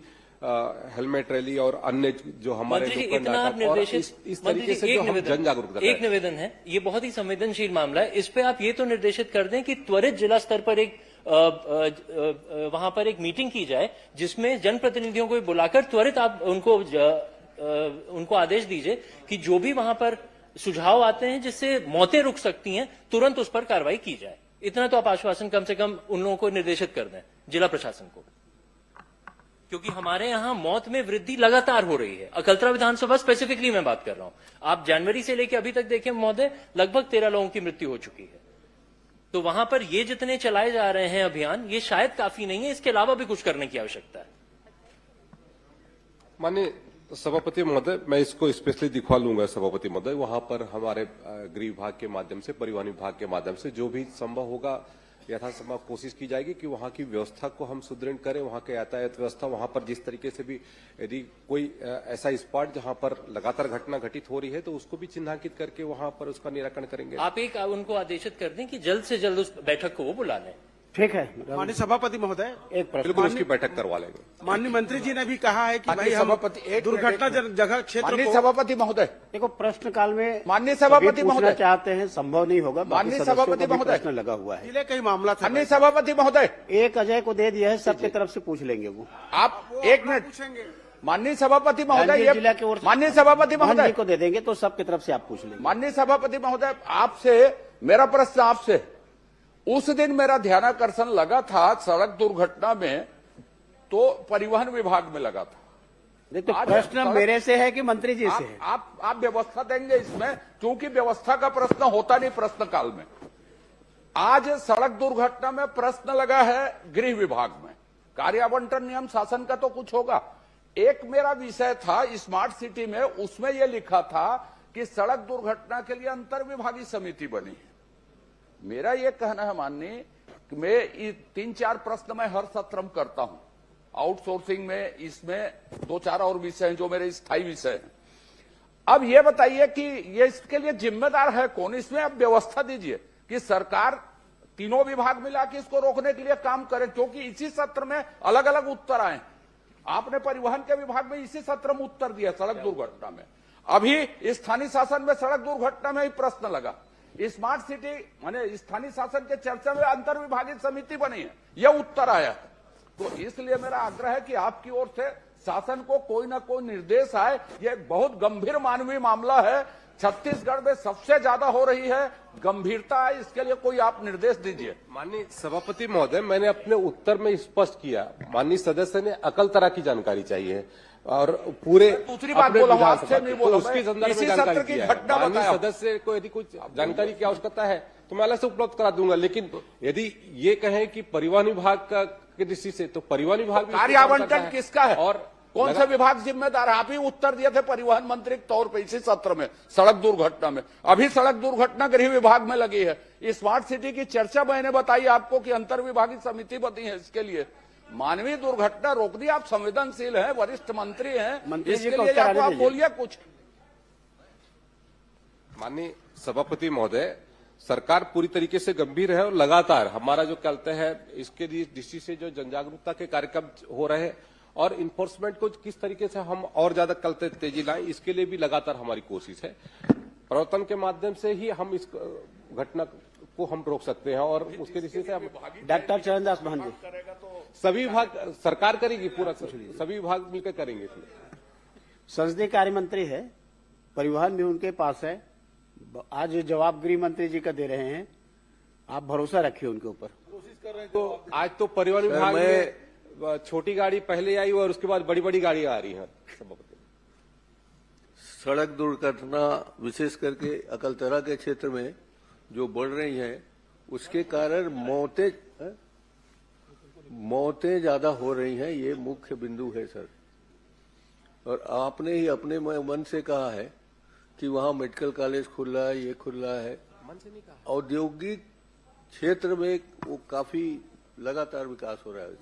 Speaker 3: हेलमेट रैली और अन्य जो हमारे
Speaker 5: मंत्री जी,
Speaker 3: नुक्कड़
Speaker 5: इतना आप
Speaker 3: नाटक और
Speaker 5: निर्देशित
Speaker 3: इस
Speaker 5: मंत्री
Speaker 3: तरीके
Speaker 5: जी,
Speaker 3: से जो हम जन जागरूकता
Speaker 5: एक निवेदन है, ये बहुत ही संवेदनशील मामला है। इस पे आप ये तो निर्देशित कर दें कि त्वरित जिला स्तर पर एक वहां पर एक मीटिंग की जाए, जिसमें जनप्रतिनिधियों को बुलाकर त्वरित आप उनको आदेश दीजिए कि जो भी वहां पर सुझाव आते हैं जिससे मौतें रुक सकती हैं, तुरंत उस पर कार्रवाई की जाए। इतना तो आप आश्वासन कम से कम उन लोगों को निर्देशित कर दें, जिला प्रशासन को, क्योंकि हमारे यहां मौत में वृद्धि लगातार हो रही है। अकलतरा विधानसभा स्पेसिफिकली मैं बात कर रहा हूं। आप जनवरी से लेकर अभी तक देखें महोदय, लगभग 13 लोगों की मृत्यु हो चुकी है। तो वहां पर ये जितने चलाए जा रहे हैं अभियान, ये शायद काफी नहीं है, इसके अलावा भी कुछ करने की आवश्यकता है।
Speaker 3: माननीय सभापति महोदय, मैं इसको स्पेशली दिखवा लूंगा सभापति महोदय। वहां पर हमारे गृह विभाग के माध्यम से, परिवहन विभाग के माध्यम से जो भी संभव होगा यथासंभव कोशिश की जाएगी कि वहां की व्यवस्था को हम सुदृढ़ करें। वहां के यातायात व्यवस्था, वहां पर जिस तरीके से भी यदि कोई ऐसा स्पॉट जहां पर लगातार घटना घटित हो रही है तो उसको भी चिन्हांकित करके वहां पर उसका निराकरण करेंगे।
Speaker 5: आप एक उनको आदेशित कर दें कि जल्द से जल्द उस बैठक को वो बुला लें।
Speaker 2: ठीक है
Speaker 6: माननीय सभापति महोदय,
Speaker 2: एक प्रश्न।
Speaker 3: बिल्कुल उसकी बैठक करवा लेंगे।
Speaker 6: माननीय मंत्री जी ने भी कहा है कि भाई
Speaker 8: माननीय
Speaker 6: हम
Speaker 8: सभापति, एक
Speaker 6: दुर्घटना जगह क्षेत्र
Speaker 8: माननीय
Speaker 6: को
Speaker 8: सभापति महोदय,
Speaker 2: देखो प्रश्न काल में
Speaker 8: माननीय सभापति
Speaker 2: सभी पूछना
Speaker 8: महोदय,
Speaker 2: चाहते हैं, संभव नहीं होगा। बाकी
Speaker 8: माननीय
Speaker 2: सदस्यों को
Speaker 8: सभापति
Speaker 2: भी
Speaker 8: महोदय,
Speaker 2: प्रश्न लगा हुआ है।
Speaker 6: जिले का ही मामला था।
Speaker 8: माननीय सभापति महोदय,
Speaker 2: एक अजय को दे दिया है, सबकी तरफ से पूछ लेंगे वो।
Speaker 8: आप एक मिनट।
Speaker 6: पूछेंगे।
Speaker 8: माननीय सभापति महोदय,
Speaker 2: गांधी
Speaker 8: ये
Speaker 2: जिला की ओर से
Speaker 8: माननीय सभापति
Speaker 2: मोहन
Speaker 8: महोदय
Speaker 2: जी को दे देंगे तो सबकी तरफ से आप पूछ लेंगे।
Speaker 8: माननीय सभापति महोदय, आपसे मेरा प्रश्न आपसे, उस दिन मेरा ध्यानाकर्षण लगा था सड़क दुर्घटना में, तो परिवहन विभाग में लगा था।
Speaker 2: तो प्रश्न मेरे से है कि मंत्री जी से है?
Speaker 8: आप व्यवस्था देंगे इसमें, क्योंकि व्यवस्था का प्रश्न होता नहीं प्रश्न काल में। आज सड़क दुर्घटना में प्रश्न लगा है गृह विभाग में, कार्य आवंटन नियम शासन का तो कुछ होगा। एक मेरा विषय था स्मार्ट सिटी में, उसमें यह लिखा था कि सड़क दुर्घटना के लिए अंतर विभागीय समिति बनी है। मेरा यह कहना है माननीय, मैं 3-4 प्रश्न मैं हर सत्र में करता हूं, आउटसोर्सिंग में, इसमें 2-4 और विषय हैं जो मेरे स्थायी विषय हैं। अब यह बताइए कि ये इसके लिए जिम्मेदार है कौन? इसमें आप व्यवस्था दीजिए कि सरकार तीनों विभाग मिला के इसको रोकने के लिए काम करे, क्योंकि इसी सत्र में अलग अलग उत्तर आए। आपने परिवहन के विभाग में इसी सत्र में उत्तर दिया सड़क दुर्घटना में, अभी स्थानीय शासन में सड़क दुर्घटना में ही प्रश्न लगा। स्मार्ट सिटी माने स्थानीय शासन के चर्चा में अंतर विभागीय समिति बनी है, यह उत्तर आया है। तो इसलिए मेरा आग्रह है कि आपकी ओर से शासन को कोई ना कोई निर्देश आए। यह एक बहुत गंभीर मानवीय मामला है, छत्तीसगढ़ में सबसे ज्यादा हो रही है, गंभीरता है, इसके लिए कोई आप निर्देश दीजिए।
Speaker 3: माननीय सभापति महोदय, मैंने अपने उत्तर में स्पष्ट किया, माननीय सदस्य ने अकलतरा की जानकारी चाहिए और पूरे
Speaker 8: दूसरी बात बोला हूं, आपसे नहीं बोला,
Speaker 3: उसके संदर्भ
Speaker 8: इसी
Speaker 3: में
Speaker 8: सत्र
Speaker 3: जानकारी
Speaker 8: की
Speaker 3: किया है।
Speaker 8: घटना
Speaker 3: माननीय
Speaker 8: बताया।
Speaker 3: सदस्य को यदि कुछ जानकारी की आवश्यकता है तो मैं अलग से उपलब्ध करा दूंगा, लेकिन यदि ये कहें कि परिवहन विभाग का की दृष्टि से, तो परिवहन विभाग
Speaker 8: कार्य आवंटन किसका है
Speaker 3: और
Speaker 8: कौन सा विभाग जिम्मेदार है? आप ही उत्तर दिए थे परिवहन मंत्री के तौर पर इसी सत्र में सड़क दुर्घटना में। अभी सड़क दुर्घटना गृह विभाग में लगी है। स्मार्ट सिटी की चर्चा मैंने बताई आपको कि अंतर विभागीय समिति बनी है इसके लिए। मानवीय दुर्घटना रोक दी, आप संवेदनशील हैं, वरिष्ठ मंत्री हैं, इसके लिए आप बोलिए कुछ।
Speaker 3: माननीय सभापति महोदय, सरकार पूरी तरीके से गंभीर है और लगातार हमारा जो कहते हैं इसके दृष्टि से जो जन जागरूकता के कार्यक्रम हो रहे हैं और इन्फोर्समेंट को किस तरीके से हम और ज्यादा कल तेजी लाएं, इसके लिए भी लगातार हमारी कोशिश है। प्रवर्तन के माध्यम से ही हम इस घटना को हम रोक सकते हैं और उसके दृष्टि से हम
Speaker 2: डॉक्टर चरणदास महंत जी,
Speaker 3: सभी विभाग सरकार करेगी, पूरा सभी विभाग मिलकर करेंगे। इसमें
Speaker 2: संसदीय कार्य मंत्री है, परिवहन भी उनके पास है, आज जवाब गृह मंत्री जी का दे रहे हैं, आप भरोसा रखिए उनके ऊपर।
Speaker 3: कोशिश कर रहे हैं। तो आज तो परिवहन विभाग में छोटी गाड़ी पहले आई और उसके बाद बड़ी बड़ी गाड़ियां आ रही हैं।
Speaker 9: सड़क दुर्घटना विशेष करके अकलतरा के क्षेत्र में जो बढ़ रही है, उसके कारण मौतें ज्यादा हो रही हैं, ये मुख्य बिंदु है सर। और आपने ही अपने मन से कहा है कि वहां मेडिकल कॉलेज खुल रहा है, ये खुल रहा है। औद्योगिक क्षेत्र में वो काफी लगातार विकास हो रहा है,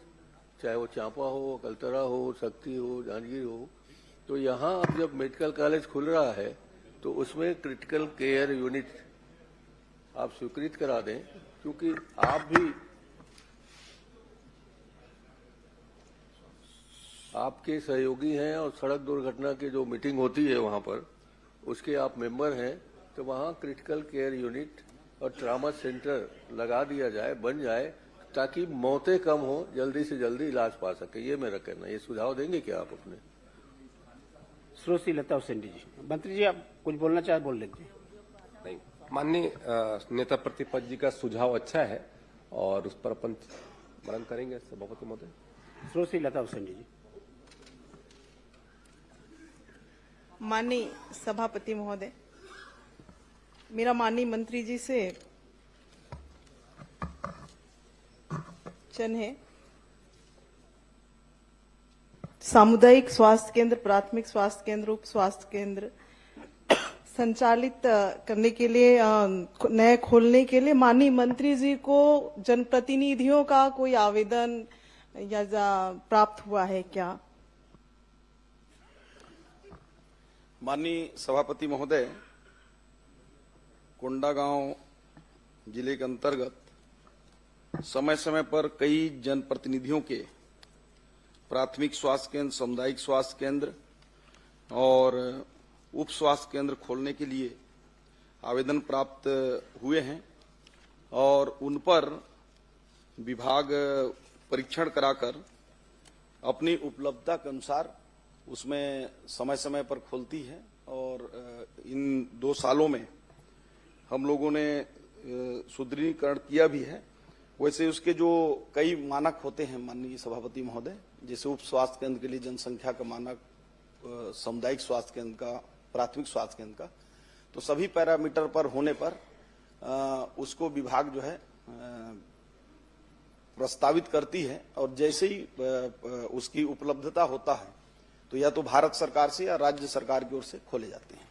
Speaker 9: चाहे वो चांपा हो, अकलतरा हो, शक्ति हो, जांजगीर हो। तो यहाँ अब जब मेडिकल कॉलेज खुल रहा है तो उसमें क्रिटिकल केयर यूनिट आप स्वीकृत करा दें, क्योंकि आप भी आपके सहयोगी हैं और सड़क दुर्घटना की जो मीटिंग होती है वहां पर उसके आप मेंबर हैं, तो वहां क्रिटिकल केयर यूनिट और ट्रामा सेंटर लगा दिया जाए, बन जाए, ताकि मौतें कम हो, जल्दी से जल्दी इलाज पा सके। ये मेरा कहना है। ये सुझाव देंगे क्या आप अपने?
Speaker 2: श्रोती लता हुसैन जी, मंत्री जी आप कुछ बोलना चाहे बोल लीजिए।
Speaker 3: नहीं, माननीय नेता प्रतिपक्ष जी का सुझाव अच्छा है और उस पर अपन मनन करेंगे सभापति महोदय।
Speaker 2: श्रोती लता हुसैन जी।
Speaker 10: माननीय सभापति महोदय, मेरा माननीय मंत्री जी से प्रश्न है। सामुदायिक स्वास्थ्य केंद्र, प्राथमिक स्वास्थ्य केंद्र, उप स्वास्थ्य केंद्र संचालित करने के लिए, नए खोलने के लिए माननीय मंत्री जी को जनप्रतिनिधियों का कोई आवेदन या प्राप्त हुआ है क्या?
Speaker 7: माननीय सभापति महोदय, कोंडागांव जिले के अंतर्गत समय समय पर कई जनप्रतिनिधियों के प्राथमिक स्वास्थ्य केंद्र, सामुदायिक स्वास्थ्य केंद्र और उप स्वास्थ्य केंद्र खोलने के लिए आवेदन प्राप्त हुए हैं और उन पर विभाग परीक्षण कराकर अपनी उपलब्धता के अनुसार उसमें समय समय पर खोलती है। और इन 2 सालों में हम लोगों ने सुदृढ़ीकरण किया भी है। वैसे उसके जो कई मानक होते हैं माननीय सभापति महोदय, जैसे उप स्वास्थ्य केंद्र के लिए जनसंख्या का मानक, सामुदायिक स्वास्थ्य केंद्र का, प्राथमिक स्वास्थ्य केंद्र का, तो सभी पैरामीटर पर होने पर उसको विभाग जो है प्रस्तावित करती है और जैसे ही उसकी उपलब्धता होता है तो या तो भारत सरकार से या राज्य सरकार की ओर से खोले जाते हैं।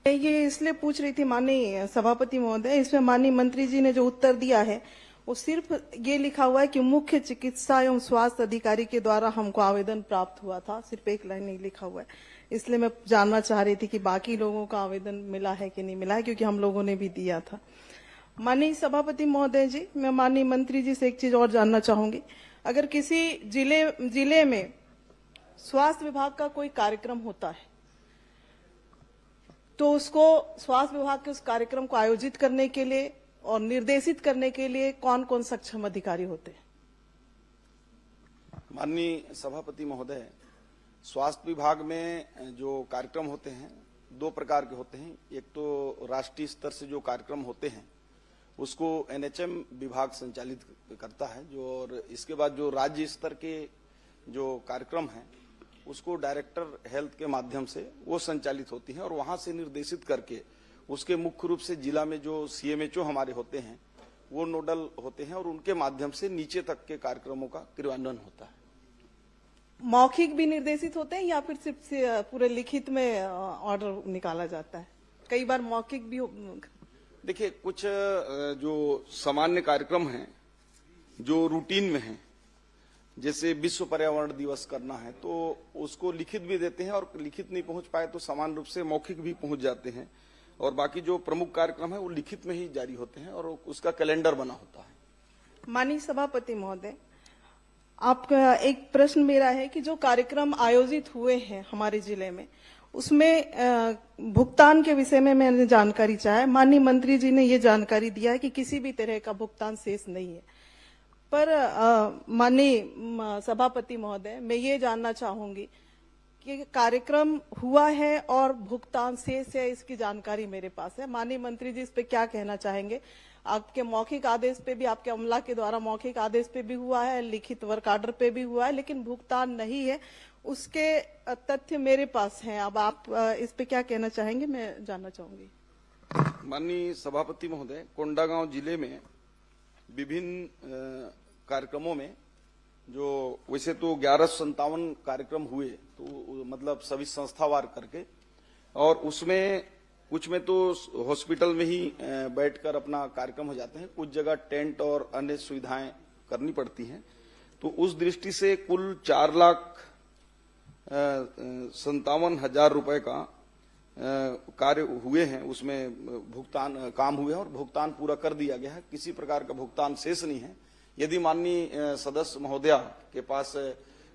Speaker 10: मैं ये इसलिए पूछ रही थी माननीय सभापति महोदय, इसमें माननीय मंत्री जी ने जो उत्तर दिया है वो सिर्फ ये लिखा हुआ है कि मुख्य चिकित्सा एवं स्वास्थ्य अधिकारी के द्वारा हमको आवेदन प्राप्त हुआ था, सिर्फ एक लाइन नहीं लिखा हुआ है। इसलिए मैं जानना चाह रही थी कि बाकी लोगों का आवेदन मिला है कि नहीं मिला है, क्योंकि हम लोगों ने भी दिया था। माननीय सभापति महोदय जी, मैं माननीय मंत्री जी से एक चीज और जानना चाहूंगी। अगर किसी जिले में स्वास्थ्य विभाग का कोई कार्यक्रम होता है तो उसको स्वास्थ्य विभाग के उस कार्यक्रम को आयोजित करने के लिए और निर्देशित करने के लिए कौन कौन सक्षम अधिकारी होते हैं?
Speaker 7: माननीय सभापति महोदय, स्वास्थ्य विभाग में जो कार्यक्रम होते हैं 2 प्रकार के होते हैं। एक तो राष्ट्रीय स्तर से जो कार्यक्रम होते हैं उसको NHM विभाग संचालित करता है, जो और इसके बाद जो राज्य स्तर के जो कार्यक्रम हैं उसको डायरेक्टर हेल्थ के माध्यम से वो संचालित होती हैं और वहां से निर्देशित करके उसके मुख्य रूप से जिला में जो CMHO हमारे होते हैं वो नोडल होते हैं और उनके माध्यम से नीचे तक के कार्यक्रमों का क्रियान्वयन होता है।
Speaker 10: मौखिक भी निर्देशित होते हैं या फिर सिर्फ पूरे लिखित में ऑर्डर निकाला जाता है? कई बार मौखिक भी
Speaker 7: देखिए, कुछ जो सामान्य कार्यक्रम हैं जो रूटीन में हैं, जैसे विश्व पर्यावरण दिवस करना है तो उसको लिखित भी देते हैं और लिखित नहीं पहुंच पाए तो सामान्य रूप से मौखिक भी पहुंच जाते हैं और बाकी जो प्रमुख कार्यक्रम है वो लिखित में ही जारी होते हैं और उसका कैलेंडर बना होता है।
Speaker 10: माननीय सभापति महोदय, आपका एक प्रश्न मेरा है कि जो कार्यक्रम आयोजित हुए हैं हमारे जिले में उसमें भुगतान के विषय में मैंने जानकारी चाहा। माननीय मंत्री जी ने ये जानकारी दिया है कि किसी भी तरह का भुगतान शेष नहीं है, पर माननीय सभापति महोदय, मैं ये जानना चाहूंगी कि कार्यक्रम हुआ है और भुगतान शेष है, इसकी जानकारी मेरे पास है। माननीय मंत्री जी इस पे क्या कहना चाहेंगे? आपके मौखिक आदेश पे भी, आपके अमला के द्वारा मौखिक आदेश पे भी हुआ है, लिखित वर्क आर्डर पे भी हुआ है, लेकिन भुगतान नहीं है, उसके तथ्य मेरे पास हैं। अब आप इस पे क्या कहना चाहेंगे, मैं जानना चाहूंगी।
Speaker 7: माननीय सभापति महोदय, कोंडागांव जिले में विभिन्न कार्यक्रमों में जो वैसे तो 1157 कार्यक्रम हुए, तो मतलब सभी संस्थावार करके, और उसमें कुछ में तो हॉस्पिटल में ही बैठकर अपना कार्यक्रम हो जाते हैं, कुछ जगह टेंट और अन्य सुविधाएं करनी पड़ती हैं। तो उस दृष्टि से कुल 4,57,000 रुपए का कार्य हुए हैं, उसमें भुगतान काम हुए हैं और भुगतान पूरा कर दिया गया है। किसी प्रकार का भुगतान शेष नहीं है। यदि माननीय सदस्य महोदया के पास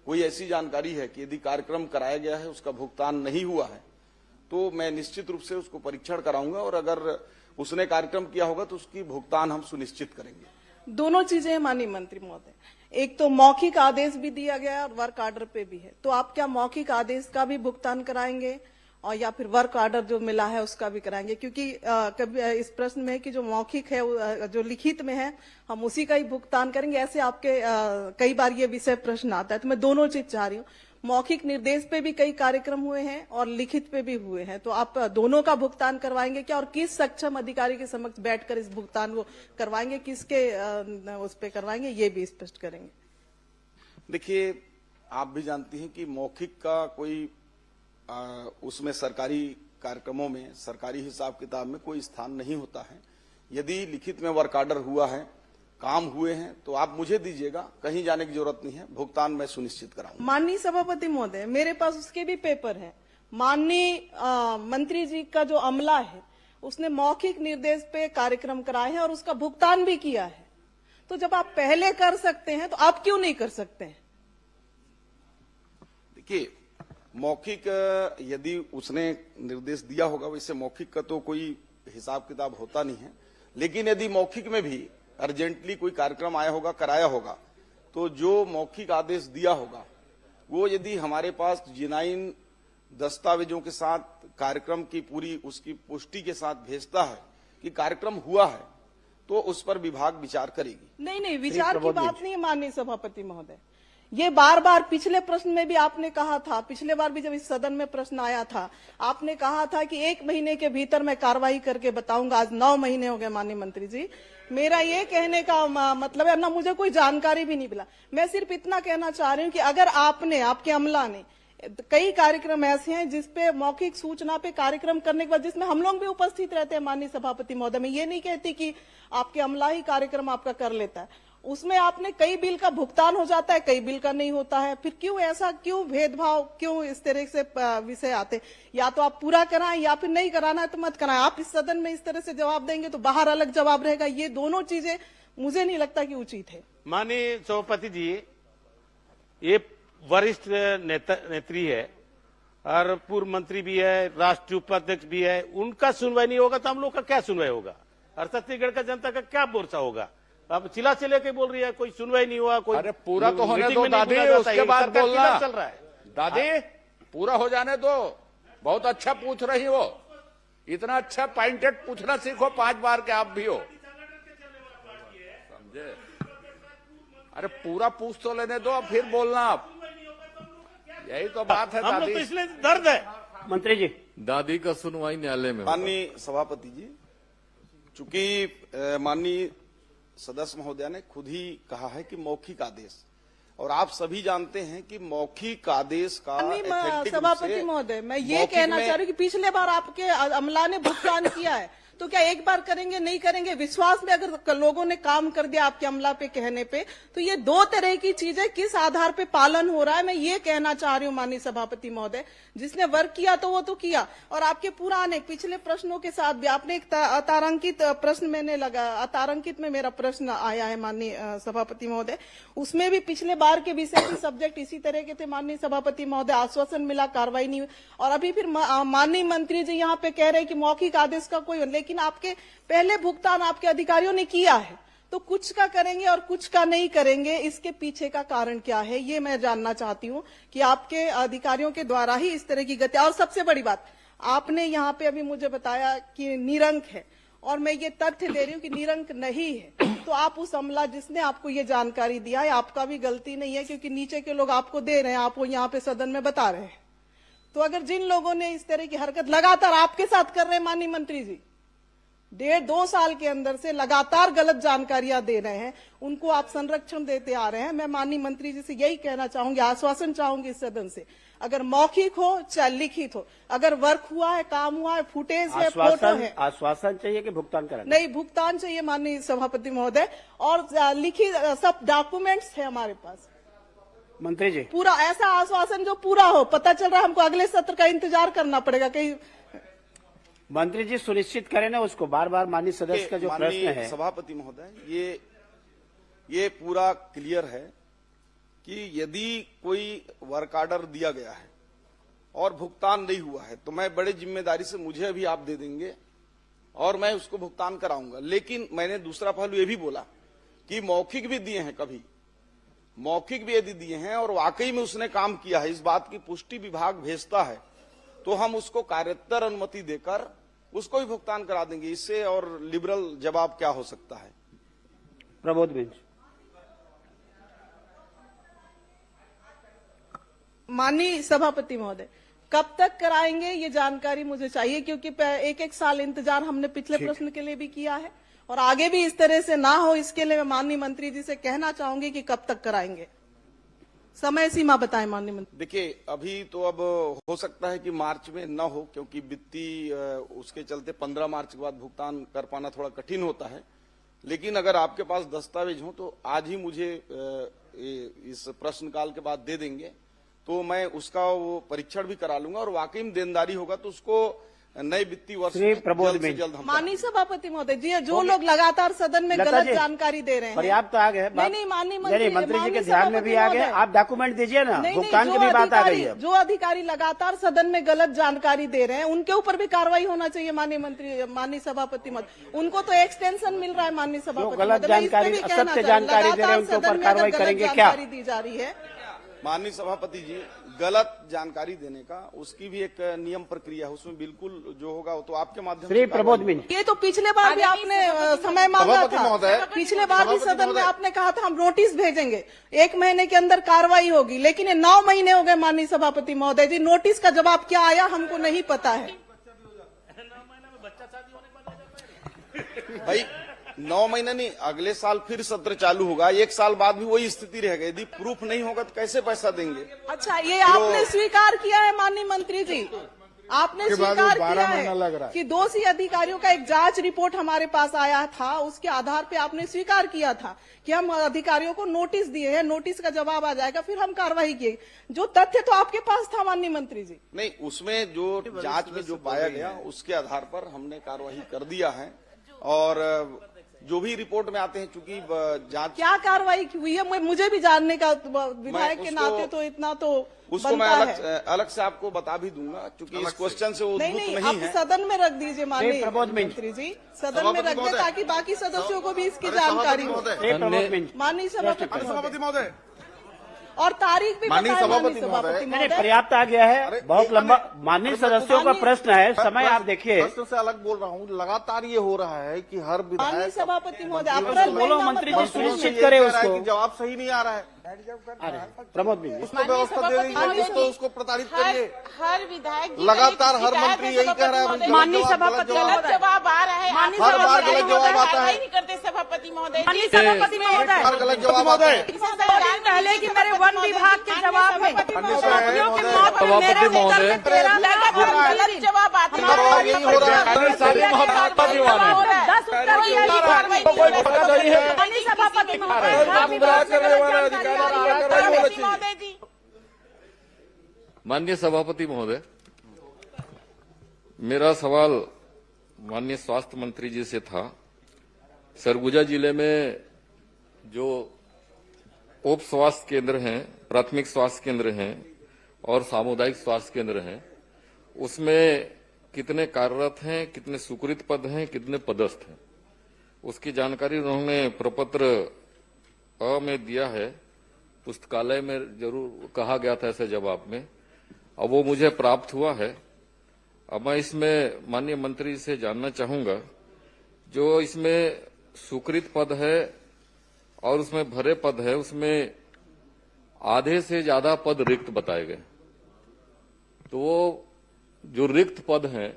Speaker 7: कोई ऐसी जानकारी है कि यदि कार्यक्रम कराया गया है उसका भुगतान नहीं हुआ है तो मैं निश्चित रूप से उसको परीक्षण कराऊंगा और अगर उसने कार्यक्रम किया होगा तो उसकी भुगतान हम सुनिश्चित करेंगे।
Speaker 10: दोनों चीजें हैं माननीय मंत्री महोदय, एक तो मौखिक आदेश भी दिया गया है और वर्क ऑर्डर पे भी है, तो आप क्या मौखिक आदेश का भी भुगतान कराएंगे और या फिर वर्क ऑर्डर जो मिला है उसका भी कराएंगे? क्योंकि कभी इस प्रश्न में कि जो मौखिक है जो लिखित में है हम उसी का ही भुगतान करेंगे, ऐसे आपके कई बार ये विषय प्रश्न आता है, तो मैं दोनों चीज चाह रही हूँ। मौखिक निर्देश पे भी कई कार्यक्रम हुए हैं और लिखित पे भी हुए हैं, तो आप दोनों का भुगतान करवाएंगे क्या और किस सक्षम अधिकारी के समक्ष बैठकर इस भुगतान को करवाएंगे, किसके उस पे करवाएंगे, ये भी स्पष्ट करेंगे।
Speaker 7: देखिए, आप भी जानती हैं कि मौखिक का कोई उसमें सरकारी कार्यक्रमों में सरकारी हिसाब किताब में कोई स्थान नहीं होता है। यदि लिखित में वर्क ऑर्डर हुआ है, काम हुए हैं, तो आप मुझे दीजिएगा, कहीं जाने की जरूरत नहीं है, भुगतान मैं सुनिश्चित कराऊंगा।
Speaker 10: माननीय सभापति महोदय, मेरे पास उसके भी पेपर है। माननीय मंत्री जी का जो अमला है उसने मौखिक निर्देश पे कार्यक्रम कराए हैं और उसका भुगतान भी किया है, तो जब आप पहले कर सकते हैं तो आप क्यों नहीं कर सकते हैं?
Speaker 7: देखिए, मौखिक यदि उसने निर्देश दिया होगा, वैसे मौखिक का तो कोई हिसाब किताब होता नहीं है, लेकिन यदि मौखिक में भी अर्जेंटली कोई कार्यक्रम आया होगा, कराया होगा, तो जो मौखिक आदेश दिया होगा वो यदि हमारे पास जिनाइन दस्तावेजों के साथ कार्यक्रम की पूरी उसकी पुष्टि के साथ भेजता है कि कार्यक्रम हुआ है, तो उस पर विभाग विचार करेगी।
Speaker 10: नहीं, विचार की बात नहीं है माननीय सभापति महोदय। ये बार बार पिछले प्रश्न में भी आपने कहा था, पिछले बार भी जब इस सदन में प्रश्न आया था, आपने कहा था कि 1 महीने के भीतर मैं कार्रवाई करके बताऊंगा। आज 9 महीने हो गए माननीय मंत्री जी। मेरा ये कहने का मतलब है, ना मुझे कोई जानकारी भी नहीं मिला। मैं सिर्फ इतना कहना चाह रही हूँ कि अगर आपने, आपके अमला ने, कई कार्यक्रम ऐसे हैं जिसपे मौखिक सूचना पे कार्यक्रम करने के बाद जिसमें हम लोग भी उपस्थित रहते हैं माननीय सभापति महोदय, मैं ये नहीं कहती कि आपके अमला ही कार्यक्रम आपका कर लेता है, उसमें आपने कई बिल का भुगतान हो जाता है, कई बिल का नहीं होता है। फिर क्यों ऐसा, क्यों भेदभाव, क्यों इस तरह से विषय आते? या तो आप पूरा कराएं या फिर नहीं कराना है तो मत कराएं। आप इस सदन में इस तरह से जवाब देंगे तो बाहर अलग जवाब रहेगा। ये दोनों चीजें मुझे नहीं लगता कि उचित है।
Speaker 6: माननीय सभापति जी, ये वरिष्ठ नेत्री है और पूर्व मंत्री भी है, राष्ट्रीय उपाध्यक्ष भी है, उनका सुनवाई नहीं होगा तो हम लोग का क्या सुनवाई होगा और छत्तीसगढ़ का जनता का क्या मोर्चा होगा? अब चिल्ला चिल्ला के बोल रही है, कोई सुनवाई नहीं हुआ, कोई।
Speaker 8: अरे पूरा तो होने
Speaker 6: मीटिंग
Speaker 8: दो
Speaker 6: में नहीं
Speaker 8: दादी,
Speaker 6: बोला जाता,
Speaker 8: उसके
Speaker 6: ये
Speaker 8: बाद
Speaker 6: सरकार
Speaker 8: बोलना।
Speaker 6: किधर चल रहा है
Speaker 8: दादी, पूरा हो जाने दो। बहुत अच्छा पूछ रही हो, इतना अच्छा पॉइंटेड पूछना सीखो 5 बार के आप भी हो, समझे? अरे पूरा पूछ तो लेने दो, फिर बोलना आप। यही तो बात है
Speaker 6: हम लोग
Speaker 8: दादी।
Speaker 6: तो इसलिए दर्द है।
Speaker 2: मंत्री जी,
Speaker 4: दादी का सुनवाई न्यायालय में होगा।
Speaker 7: माननीय सभापति जी, चूंकि माननीय सदस्य महोदय ने खुद ही कहा है कि मौखिक आदेश, और आप सभी जानते हैं कि मौखिक आदेश का
Speaker 10: सभापति महोदय, मैं ये कहना चाह रही हूँ कि पिछले बार आपके अमला ने भुगतान किया है, तो क्या एक बार करेंगे, नहीं करेंगे? विश्वास में अगर लोगों ने काम कर दिया आपके अमला पे कहने पे, तो ये 2 तरह की चीजें किस आधार पे पालन हो रहा है, मैं ये कहना चाह रही हूँ माननीय सभापति महोदय। जिसने वर्क किया तो वो तो किया, और आपके पुराने पिछले प्रश्नों के साथ भी आपने एक अतारंकित प्रश्न मैंने लगा, अतारंकित में मेरा प्रश्न आया है माननीय सभापति महोदय, उसमें भी पिछले बार के विषय के सब्जेक्ट इसी तरह के थे माननीय सभापति महोदय। आश्वासन मिला, कार्रवाई नहीं हुई, और अभी फिर माननीय मंत्री जी यहाँ पे कह रहे हैं कि मौखिक आदेश का कोई, लेकिन आपके पहले भुगतान आपके अधिकारियों ने किया है, तो कुछ का करेंगे और कुछ का नहीं करेंगे, इसके पीछे का कारण क्या है, ये मैं जानना चाहती हूँ कि आपके अधिकारियों के द्वारा ही इस तरह की गति। और सबसे बड़ी बात, आपने यहाँ पे अभी मुझे बताया कि निरंक है, और मैं ये तथ्य दे रही हूँ कि निरंक नहीं है, तो आप उस अमला जिसने आपको ये जानकारी दिया है, आपका भी गलती नहीं है, क्योंकि नीचे के लोग आपको दे रहे हैं, आप वो यहाँ पे सदन में बता रहे हैं। तो अगर जिन लोगों ने इस तरह की हरकत लगातार आपके साथ कर रहे हैं माननीय मंत्री जी, 1.5-2 साल के अंदर से लगातार गलत जानकारियां दे रहे हैं, उनको आप संरक्षण देते आ रहे हैं। मैं माननीय मंत्री जी से यही कहना चाहूंगी, आश्वासन चाहूंगी इस सदन से, अगर मौखिक हो चाहे लिखित हो, अगर वर्क हुआ है, काम हुआ है, फुटेज है, फोटो है,
Speaker 2: आश्वासन चाहिए कि भुगतान कराना?
Speaker 10: नहीं, भुगतान चाहिए माननीय सभापति महोदय, और लिखित सब डॉक्यूमेंट्स है हमारे पास।
Speaker 2: मंत्री जी,
Speaker 10: पूरा ऐसा आश्वासन जो पूरा हो। पता चल रहा है हमको अगले सत्र का इंतजार करना पड़ेगा कहीं।
Speaker 2: मंत्री जी सुनिश्चित करें ना उसको, बार बार माननीय सदस्य का जो प्रश्न है।
Speaker 7: सभापति महोदय, ये पूरा क्लियर है कि यदि कोई वर्क ऑर्डर दिया गया है और भुगतान नहीं हुआ है तो मैं बड़े जिम्मेदारी से, मुझे अभी आप दे देंगे और मैं उसको भुगतान कराऊंगा। लेकिन मैंने दूसरा पहलू ये भी बोला कि मौखिक भी दिए हैं, कभी मौखिक भी यदि दिए हैं और वाकई में उसने काम किया है, इस बात की पुष्टि विभाग भेजता है तो हम उसको कार्योत्तर अनुमति देकर उसको भी भुगतान करा देंगे। इससे और लिबरल जवाब क्या हो सकता है।
Speaker 2: प्रबोध बेंच।
Speaker 10: माननीय सभापति महोदय, कब तक कराएंगे ये जानकारी मुझे चाहिए, क्योंकि एक एक साल इंतजार हमने पिछले प्रश्न के लिए भी किया है और आगे भी इस तरह से ना हो, इसके लिए मैं माननीय मंत्री जी से कहना चाहूंगी कि कब तक कराएंगे, समय सीमा बताएं माननीय मंत्री।
Speaker 7: देखिए, अभी तो अब हो सकता है कि मार्च में न हो, क्योंकि वित्तीय उसके चलते 15 मार्च के बाद भुगतान कर पाना थोड़ा कठिन होता है। लेकिन अगर आपके पास दस्तावेज हो तो आज ही मुझे इस प्रश्नकाल के बाद दे देंगे तो मैं उसका वो परीक्षण भी करा लूंगा और वाकई में देनदारी होगा तो उसको नए वित्तीय वर्ष में जल्द से जल्द हम।
Speaker 10: माननीय सभापति महोदय जी, जो लोग लगातार सदन में गलत जानकारी दे रहे हैं,
Speaker 2: पर्याप्त आ गए।
Speaker 10: नहीं, माननीय
Speaker 2: मंत्री जी के ध्यान में भी आ गए, आप डॉक्यूमेंट दीजिए ना, भुगतान की भी बात आ गई है।
Speaker 10: जो अधिकारी लगातार सदन में गलत जानकारी दे रहे हैं उनके ऊपर भी कार्रवाई होना चाहिए माननीय सभापति महोदय। उनको तो एक्सटेंशन मिल रहा है माननीय सभापति,
Speaker 2: गलत जानकारी, असत्य जानकारी दे रहे हैं उनके ऊपर कार्रवाई करेंगे क्या?
Speaker 10: दी जा रही है
Speaker 7: माननीय सभापति जी, गलत जानकारी देने का उसकी भी एक नियम प्रक्रिया है, उसमें बिल्कुल जो होगा वो तो आपके माध्यम से।
Speaker 2: प्रबोध मिनट।
Speaker 10: ये तो पिछले बार भी आपने समय मांगा था, पिछले बार भी सदन में आपने कहा था हम नोटिस भेजेंगे, 1 महीने के अंदर कार्रवाई होगी, लेकिन ये 9 महीने हो गए माननीय सभापति महोदय जी, नोटिस का जवाब क्या आया हमको नहीं पता है। भाई 9 महीने नहीं, अगले साल फिर सत्र चालू होगा, 1 साल बाद भी वही स्थिति रहेगा। यदि प्रूफ नहीं होगा तो कैसे पैसा देंगे? अच्छा, ये आपने स्वीकार किया है माननीय मंत्री जी, आपने स्वीकार किया है कि दोषी अधिकारियों का एक जांच रिपोर्ट हमारे पास आया था, उसके आधार पे आपने स्वीकार किया था कि हम अधिकारियों को नोटिस दिए हैं, नोटिस का जवाब आ जाएगा, फिर हम कार्रवाई किए। जो तथ्य तो आपके पास था माननीय मंत्री जी। नहीं, उसमें जो जांच में जो पाया गया उसके आधार पर हमने कार्रवाई कर दिया है और जो भी रिपोर्ट में आते हैं, चूंकि जांच क्या कार्रवाई हुई है मुझे भी जानने का, विधायक के नाते तो इतना तो उसको मैं अलग से आपको बता भी दूंगा, चूंकि इस क्वेश्चन से उद्भूत नहीं है। सदन में रख दीजिए माननीय मंत्री जी, सदन में रख दे ताकि बाकी सदस्यों को भी इसकी जानकारी हो। माननीय सभापति महोदय, और तारीख भी माननीय सभापति महोदय।
Speaker 2: पर्याप्त आ गया है, बहुत लंबा। माननीय सदस्यों का प्रश्न है, समय आप देखिए।
Speaker 11: प्रश्न से अलग बोल रहा हूँ, लगातार ये हो रहा है कि हर
Speaker 10: माननीय सभापति महोदय
Speaker 2: बोलो, मंत्री जी सुनिश्चित करे उसको,
Speaker 11: जवाब सही नहीं आ रहा है।
Speaker 2: प्रमोद भी
Speaker 11: उसको व्यवस्था दे दीजिए, तो उसको प्रताड़ित करिए।
Speaker 12: हर विधायक
Speaker 11: लगातार हर मंत्री यही कह रहा है,
Speaker 12: माननीय सभापति गलत जवाब आ रहा है,
Speaker 11: हर बार गलत जवाब आता है।
Speaker 12: नहीं करते सभापति महोदय,
Speaker 13: माननीय सभापति महोदय,
Speaker 11: हर गलत जवाब आता है।
Speaker 13: पहले कि मेरे वन विभाग के जवाब में
Speaker 4: सभापति महोदय,
Speaker 12: गलत जवाब आता है।
Speaker 11: यही हो रहा है।
Speaker 13: 10 उत्तर माननीय सभापति महोदय।
Speaker 4: माननीय सभापति महोदय, मेरा सवाल माननीय स्वास्थ्य मंत्री जी से था। सरगुजा जिले में जो उप स्वास्थ्य केंद्र हैं, प्राथमिक स्वास्थ्य केंद्र हैं और सामुदायिक स्वास्थ्य केंद्र हैं, उसमें कितने कार्यरत हैं, कितने स्वीकृत पद हैं, कितने पदस्थ हैं, उसकी जानकारी उन्होंने प्रपत्र अ में दिया है। पुस्तकालय में जरूर कहा गया था ऐसे जवाब में, अब वो मुझे प्राप्त हुआ है। अब मैं इसमें माननीय मंत्री से जानना चाहूंगा, जो इसमें स्वीकृत पद है और उसमें भरे पद है, उसमें आधे से ज्यादा पद रिक्त बताए गए, तो वो जो रिक्त पद हैं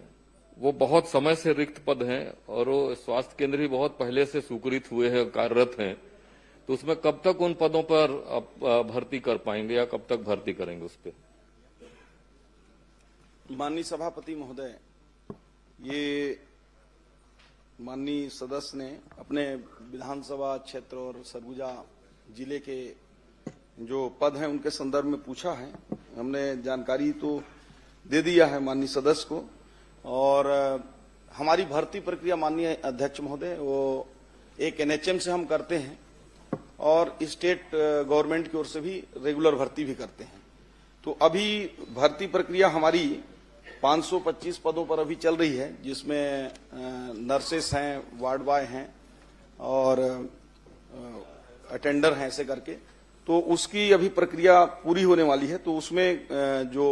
Speaker 4: वो बहुत समय से रिक्त पद हैं और वो स्वास्थ्य केंद्र भी बहुत पहले से स्वीकृत हुए हैं, कार्यरत हैं, तो उसमें कब तक उन पदों पर भर्ती कर पाएंगे या कब तक भर्ती करेंगे उस पर?
Speaker 7: माननीय सभापति महोदय, ये माननीय सदस्य ने अपने विधानसभा क्षेत्र और सरगुजा जिले के जो पद हैं उनके संदर्भ में पूछा है। हमने जानकारी तो दे दिया है माननीय सदस्य को, और हमारी भर्ती प्रक्रिया माननीय अध्यक्ष महोदय वो एक एनएचएम से हम करते हैं और स्टेट गवर्नमेंट की ओर से भी रेगुलर भर्ती भी करते हैं। तो अभी भर्ती प्रक्रिया हमारी 525 पदों पर अभी चल रही है, जिसमें नर्सेस हैं, वार्ड बॉय हैं और अटेंडर हैं, ऐसे करके। तो उसकी अभी प्रक्रिया पूरी होने वाली है, तो उसमें जो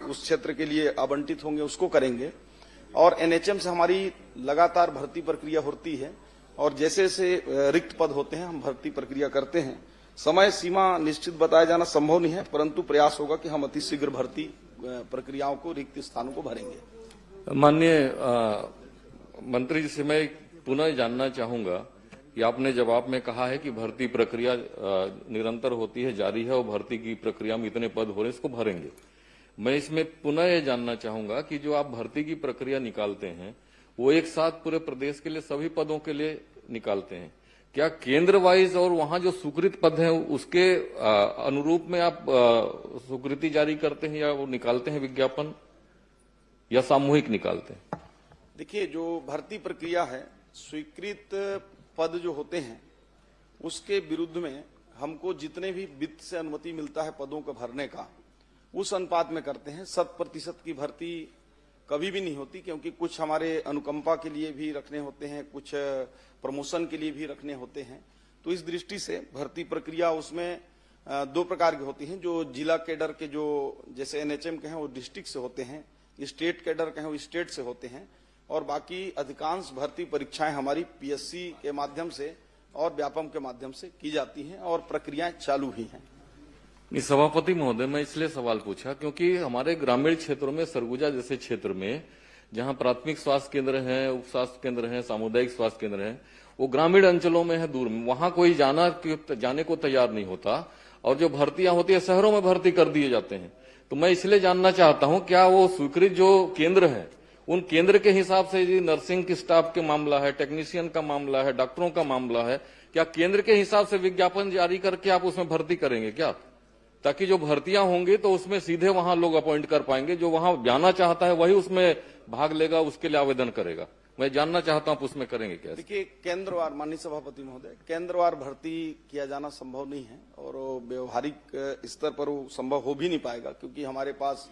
Speaker 7: उस क्षेत्र के लिए आवंटित होंगे उसको करेंगे। और एनएचएम से हमारी लगातार भर्ती प्रक्रिया होती है और जैसे जैसे रिक्त पद होते हैं हम भर्ती प्रक्रिया करते हैं। समय सीमा निश्चित बताया जाना संभव नहीं है, परंतु प्रयास होगा कि हम अतिशीघ्र भर्ती प्रक्रियाओं को, रिक्त स्थानों को भरेंगे।
Speaker 4: माननीय मंत्री जी से मैं पुनः जानना चाहूंगा कि आपने जवाब में कहा है कि भर्ती प्रक्रिया निरंतर होती है, जारी है और भर्ती की प्रक्रिया में इतने पद हो रहे हैं, इसको भरेंगे। मैं इसमें पुनः ये जानना चाहूंगा कि जो आप भर्ती की प्रक्रिया निकालते हैं वो एक साथ पूरे प्रदेश के लिए सभी पदों के लिए निकालते हैं, क्या केंद्र वाइज और वहां जो स्वीकृत पद हैं उसके अनुरूप में आप स्वीकृति जारी करते हैं या वो निकालते हैं विज्ञापन, या सामूहिक निकालते हैं?
Speaker 7: देखिए, जो भर्ती प्रक्रिया है, स्वीकृत पद जो होते हैं उसके विरुद्ध में हमको जितने भी वित्त से अनुमति मिलता है पदों को भरने का, उस अनुपात में करते हैं। 100% की भर्ती कभी भी नहीं होती, क्योंकि कुछ हमारे अनुकंपा के लिए भी रखने होते हैं, कुछ प्रमोशन के लिए भी रखने होते हैं। तो इस दृष्टि से भर्ती प्रक्रिया उसमें 2 प्रकार की होती हैं। जो जिला कैडर के जो जैसे एनएचएम के हैं वो डिस्ट्रिक्ट से होते हैं, स्टेट कैडर के हैं वो स्टेट से होते हैं, और बाकी अधिकांश भर्ती परीक्षाएं हमारी पीएससी के माध्यम से और व्यापम के माध्यम से की जाती हैं और प्रक्रियाएं चालू भी हैं।
Speaker 4: सभापति महोदय, मैं इसलिए सवाल पूछा क्योंकि हमारे ग्रामीण क्षेत्रों में, सरगुजा जैसे क्षेत्र में जहां प्राथमिक स्वास्थ्य केंद्र हैं, उप स्वास्थ्य केंद्र हैं, सामुदायिक स्वास्थ्य केंद्र हैं, वो ग्रामीण अंचलों में है, दूर में, वहां कोई जाने को तैयार नहीं होता और जो भर्तियां होती है शहरों में भर्ती कर दिए जाते हैं। तो मैं इसलिए जानना चाहता हूं, क्या वो स्वीकृत जो केंद्र है उन केंद्र के हिसाब से जी नर्सिंग की स्टाफ के मामला है, टेक्नीशियन का मामला है, डॉक्टरों का मामला है, क्या केंद्र के हिसाब से विज्ञापन जारी करके आप उसमें भर्ती करेंगे क्या? ताकि जो भर्तियां होंगी तो उसमें सीधे वहां लोग अपॉइंट कर पाएंगे, जो वहां जाना चाहता है वही उसमें भाग लेगा, उसके लिए आवेदन करेगा। मैं जानना चाहता हूं आप उसमें करेंगे क्या?
Speaker 7: देखिए, केंद्रवार, माननीय सभापति महोदय, केंद्रवार भर्ती किया जाना संभव नहीं है और व्यवहारिक स्तर पर वो संभव हो भी नहीं पाएगा, क्योंकि हमारे पास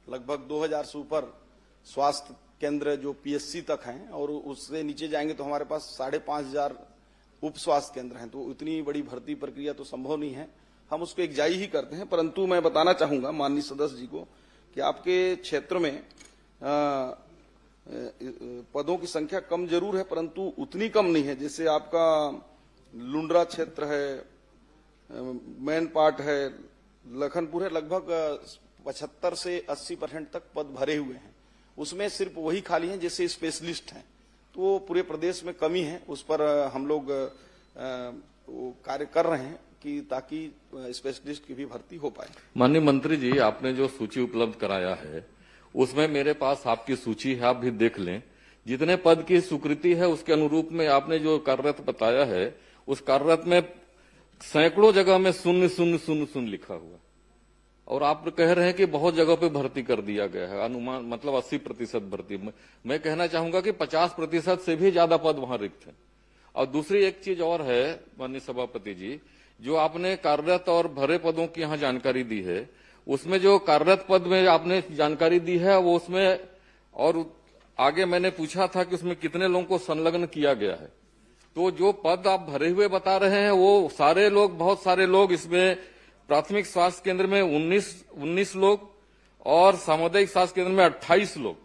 Speaker 7: लगभग 2000 से ऊपर स्वास्थ्य केंद्र जो पीएससी तक हैं और उससे नीचे जाएंगे तो हमारे पास 5500 उप स्वास्थ्य केंद्र हैं। तो इतनी बड़ी भर्ती प्रक्रिया तो संभव नहीं है, हम उसको एक जारी ही करते हैं। परंतु मैं बताना चाहूंगा माननीय सदस्य जी को कि आपके क्षेत्र में पदों की संख्या कम जरूर है, परंतु उतनी कम नहीं है। जैसे आपका लुंड्रा क्षेत्र है, मैन पार्ट है, लखनपुर है, लगभग 75 से 80% तक पद भरे हुए हैं। उसमें सिर्फ वही खाली हैं जैसे स्पेशलिस्ट हैं। तो पूरे प्रदेश में कमी है, उस पर हम लोग कार्य कर रहे हैं कि ताकि स्पेशलिस्ट की भी भर्ती हो पाए।
Speaker 4: माननीय मंत्री जी, आपने जो सूची उपलब्ध कराया है उसमें मेरे पास आपकी सूची है, आप भी देख लें। जितने पद की स्वीकृति है उसके अनुरूप में आपने जो कार्यरत बताया है उस कार्यरत में सैकड़ों जगह में 00000 लिखा हुआ, और आप कह रहे हैं कि बहुत जगह पे भर्ती कर दिया गया है, अनुमान मतलब 80% भर्ती। मैं कहना चाहूंगा कि 50% से भी ज्यादा पद वहां रिक्त है। और दूसरी एक चीज और है माननीय सभापति जी, जो आपने कार्यरत और भरे पदों की यहाँ जानकारी दी है, उसमें जो कार्यरत पद में आपने जानकारी दी है वो उसमें, और आगे मैंने पूछा था कि उसमें कितने लोगों को संलग्न किया गया है। तो जो पद आप भरे हुए बता रहे हैं वो सारे लोग, बहुत सारे लोग इसमें प्राथमिक स्वास्थ्य केंद्र में 19 लोग और सामुदायिक स्वास्थ्य केंद्र में 28 लोग,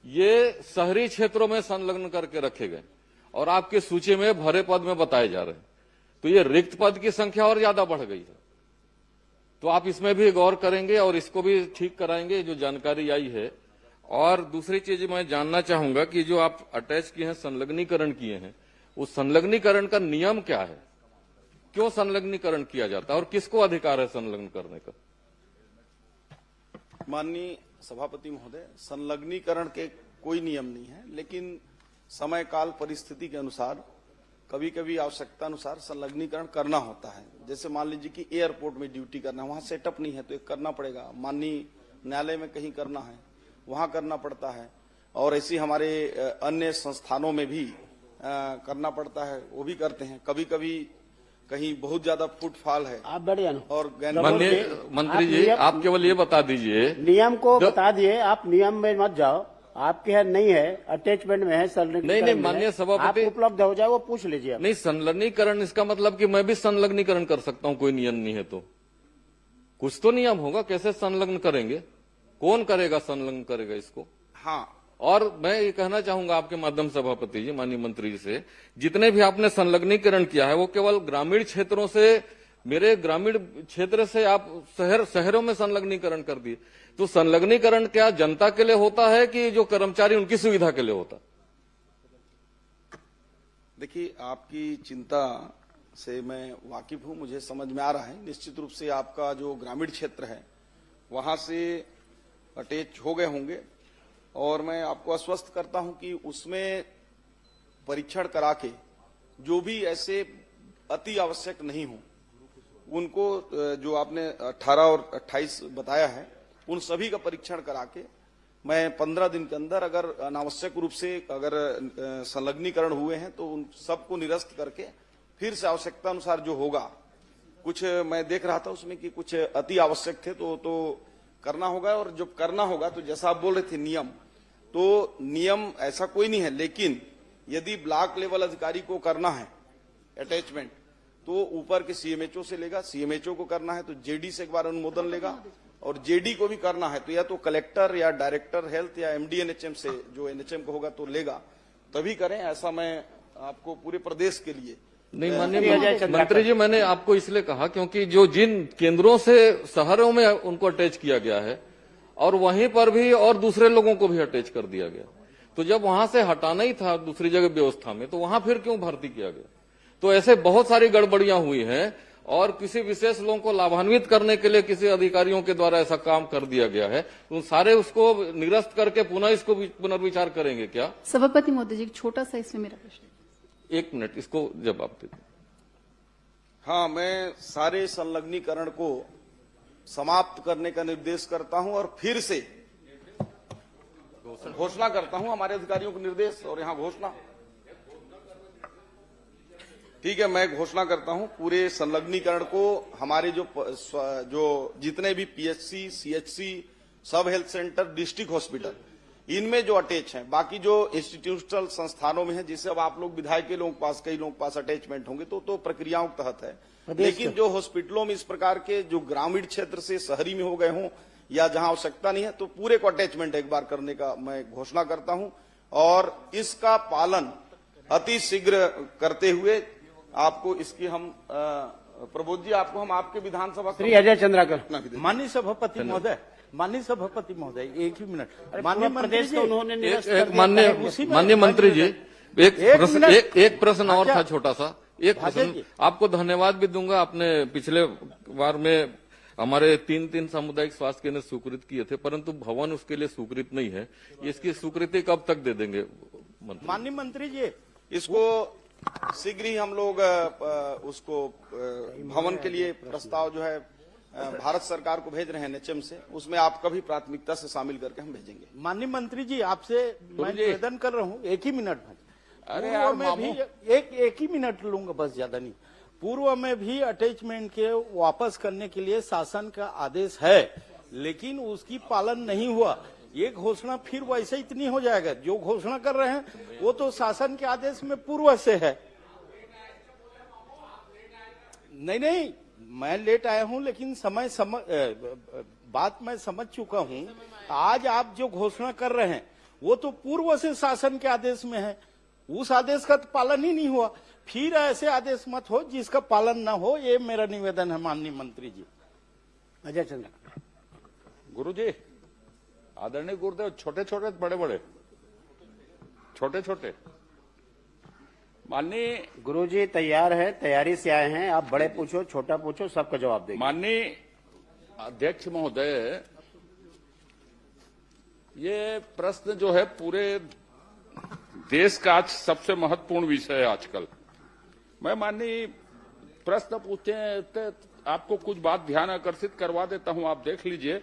Speaker 4: ये शहरी क्षेत्रों में संलग्न करके रखे गए और आपके सूची में भरे पद में बताए जा रहे हैं। तो ये रिक्त पद की संख्या और ज्यादा बढ़ गई है। तो आप इसमें भी गौर करेंगे और इसको भी ठीक कराएंगे जो जानकारी आई है। और दूसरी चीज मैं जानना चाहूंगा कि जो आप अटैच किए हैं, संलग्नीकरण किए हैं, उस संलग्नीकरण का नियम क्या है? क्यों संलग्नीकरण किया जाता है और किसको अधिकार है संलग्न करने का?
Speaker 7: माननीय सभापति महोदय, संलग्नीकरण के कोई नियम नहीं है, लेकिन समय काल परिस्थिति के अनुसार कभी कभी आवश्यकता अनुसार संलग्नीकरण करना होता है। जैसे मान लीजिए कि एयरपोर्ट में ड्यूटी करना है, वहां सेटअप नहीं है तो एक करना पड़ेगा। माननीय न्यायालय में कहीं करना है वहां करना पड़ता है, और ऐसी हमारे अन्य संस्थानों में भी करना पड़ता है, वो भी करते हैं। कभी कभी कहीं बहुत ज्यादा फुटफॉल है
Speaker 2: आप बैठ जाना।
Speaker 7: और
Speaker 4: माननीय मंत्री जी, आप केवल ये बता दीजिए,
Speaker 2: नियम को बता दिए, आप नियम में मत जाओ। आपके यहाँ नहीं है, अटैचमेंट में है, संलग्नीकरण
Speaker 4: नहीं,
Speaker 2: में
Speaker 4: माननीय
Speaker 2: है।
Speaker 4: सभापति,
Speaker 2: आप उपलब्ध हो जाए वो पूछ लीजिए आप।
Speaker 4: नहीं, संलग्नीकरण इसका मतलब कि मैं भी संलग्नीकरण कर सकता हूं, कोई नियम नहीं है तो कुछ तो नियम होगा। कैसे संलग्न करेंगे, कौन करेगा, संलग्न करेगा इसको?
Speaker 7: हाँ,
Speaker 4: और मैं ये कहना चाहूंगा आपके माध्यम सभापति जी, माननीय मंत्री जी से, जितने भी आपने संलग्नीकरण किया है वो केवल ग्रामीण क्षेत्रों से, मेरे ग्रामीण क्षेत्र से आप शहरों में संलग्नीकरण कर दिए। तो संलग्नीकरण क्या जनता के लिए होता है कि जो कर्मचारी उनकी सुविधा के लिए होता?
Speaker 7: देखिए, आपकी चिंता से मैं वाकिफ हूं, मुझे समझ में आ रहा है। निश्चित रूप से आपका जो ग्रामीण क्षेत्र है वहां से अटैच हो गए होंगे, और मैं आपको आश्वस्त करता हूं कि उसमें परीक्षण करा के जो भी ऐसे अति आवश्यक नहीं हो उनको, जो आपने 18 और 28 बताया है, उन सभी का परीक्षण करा के मैं 15 दिन के अंदर, अगर अनावश्यक रूप से अगर संलग्नीकरण हुए हैं तो उन सबको निरस्त करके फिर से आवश्यकता अनुसार जो होगा, कुछ मैं देख रहा था उसमें कि कुछ अति आवश्यक थे तो करना होगा। और जब करना होगा तो जैसा आप बोल रहे थे नियम, तो नियम ऐसा कोई नहीं है, लेकिन यदि ब्लॉक लेवल अधिकारी को करना है अटैचमेंट तो ऊपर के सीएमएचओ से लेगा, सीएमएचओ को करना है तो जेडी से एक बार अनुमोदन लेगा, और जेडी को भी करना है तो या तो कलेक्टर या डायरेक्टर हेल्थ या एमडी एनएचएम से, जो एनएचएम को होगा तो लेगा, तभी करें। ऐसा मैं आपको पूरे प्रदेश के लिए
Speaker 4: नहीं, माननीय मंत्री जी, मैंने आपको इसलिए कहा क्योंकि जो जिन केंद्रों से शहरों में उनको अटैच किया गया है और वहीं पर भी और दूसरे लोगों को भी अटैच कर दिया गया, तो जब वहां से हटाना ही था दूसरी जगह व्यवस्था में, तो वहां फिर क्यों भर्ती किया गया? तो ऐसे बहुत सारी गड़बड़ियां हुई हैं, और किसी विशेष लोगों को लाभान्वित करने के लिए किसी अधिकारियों के द्वारा ऐसा काम कर दिया गया है। तो सारे उसको निरस्त करके पुनः इसको पुनर्विचार करेंगे क्या?
Speaker 17: सभापति महोदय जी, एक छोटा सा इसमें मेरा प्रश्न।
Speaker 4: 1 मिनट, इसको जवाब दे दीजिए।
Speaker 7: हाँ, मैं सारे संलग्नीकरण को समाप्त करने का निर्देश करता हूं और फिर से घोषणा करता हूं, हमारे अधिकारियों को निर्देश और यहां घोषणा। ठीक है, मैं घोषणा करता हूं पूरे संलग्नीकरण को हमारे जो जितने भी पीएचसी, सीएचसी, सब हेल्थ सेंटर, डिस्ट्रिक्ट हॉस्पिटल, इनमें जो अटैच हैं, बाकी जो इंस्टीट्यूशनल संस्थानों में है, जिससे अब आप लोग विधायक के लोगों के पास, कई लोगों के पास अटैचमेंट होंगे तो प्रक्रियाओं के तहत है, लेकिन जो हॉस्पिटलों में इस प्रकार के जो ग्रामीण क्षेत्र से शहरी में हो गए हों या जहां आवश्यकता नहीं है, तो पूरे को अटैचमेंट एक बार करने का मैं घोषणा करता हूं, और इसका पालन अति शीघ्र करते हुए आपको इसकी हम प्रबोध जी, आपको हम आपके विधानसभा
Speaker 2: श्री अजय चंद्राकर।
Speaker 11: माननीय सभापति महोदय, माननीय सभापति महोदय, एक ही मिनट।
Speaker 2: माननीय प्रदेश को उन्होंने
Speaker 4: माननीय मंत्री जी, एक प्रश्न और था छोटा सा, एक प्रश्न आपको धन्यवाद भी दूंगा। आपने पिछले बार में हमारे 3 सामुदायिक स्वास्थ्य केंद्र स्वीकृत किए थे, परंतु भवन उसके लिए स्वीकृत नहीं है। इसकी स्वीकृति कब तक दे देंगे मंत्री?
Speaker 11: माननीय मंत्री जी,
Speaker 7: इसको शीघ्र ही हम लोग उसको भवन के लिए प्रस्ताव जो है भारत सरकार को भेज रहे हैं एनएचएम से, उसमें आपका भी प्राथमिकता से शामिल करके हम भेजेंगे।
Speaker 11: माननीय मंत्री जी, आपसे मैं निवेदन कर रहा हूं, एक ही मिनट में।
Speaker 8: अरे यार,
Speaker 11: मैं भी एक ही मिनट लूंगा, बस ज्यादा नहीं। पूर्व में भी अटैचमेंट के वापस करने के लिए शासन का आदेश है, लेकिन उसकी पालन नहीं हुआ। ये घोषणा फिर वैसे इतनी हो जाएगा। जो घोषणा कर रहे हैं वो तो शासन के आदेश में पूर्व से है। नहीं, मैं लेट आया हूं, लेकिन बात मैं समझ चुका हूं। आज आप जो घोषणा कर रहे हैं वो तो पूर्व से शासन के आदेश में है, उस आदेश का तो पालन ही नहीं हुआ। फिर ऐसे आदेश मत हो जिसका पालन ना हो, ये मेरा निवेदन है माननीय मंत्री जी।
Speaker 2: अजय चंद्र।
Speaker 8: गुरुजी, आदरणीय गुरुदेव, छोटे छोटे बड़े बड़े, छोटे छोटे। माननीय
Speaker 2: गुरुजी तैयार है, तैयारी से आए हैं, आप बड़े पूछो, छोटा पूछो, सबका जवाब देंगे।
Speaker 8: माननीय अध्यक्ष महोदय, ये प्रश्न जो है पूरे देश का आज सबसे महत्वपूर्ण विषय है आजकल। मैं माननीय प्रश्न पूछते हैं तो आपको कुछ बात ध्यान आकर्षित करवा देता हूं, आप देख लीजिए।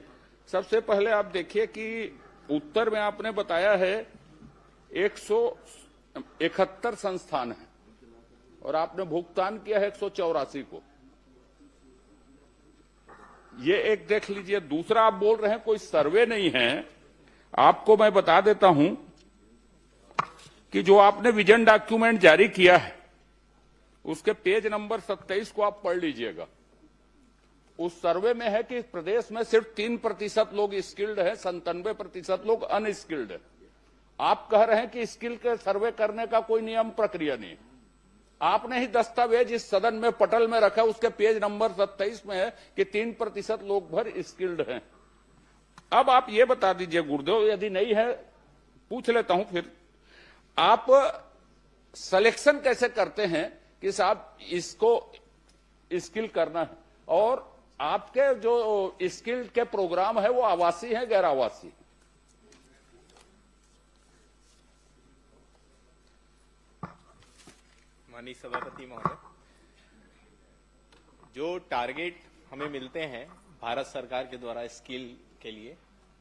Speaker 8: सबसे पहले आप देखिए कि उत्तर में आपने बताया है 171 संस्थान हैं, और आपने भुगतान किया है 184 को। ये एक देख लीजिए। दूसरा, आप बोल रहे हैं कोई सर्वे नहीं है। आपको मैं बता देता हूं कि जो आपने विजन डॉक्यूमेंट जारी किया है उसके पेज नंबर 27 को आप पढ़ लीजिएगा। उस सर्वे में है कि प्रदेश में सिर्फ 3% लोग स्किल्ड हैं, 97% लोग अनस्किल्ड हैं। आप कह रहे हैं कि स्किल के सर्वे करने का कोई नियम प्रक्रिया नहीं है। आपने ही दस्तावेज इस सदन में पटल में रखा, उसके पेज नंबर 27 में है कि 3% लोग भर स्किल्ड हैं। अब आप ये बता दीजिए गुरुदेव, यदि नहीं है पूछ लेता हूं फिर, आप सिलेक्शन कैसे करते हैं कि साहब इसको स्किल करना है, और आपके जो स्किल के प्रोग्राम है वो आवासीय है गैर आवासीय?
Speaker 14: माननीय सभापति महोदय, जो टारगेट हमें मिलते हैं भारत सरकार के द्वारा स्किल के लिए,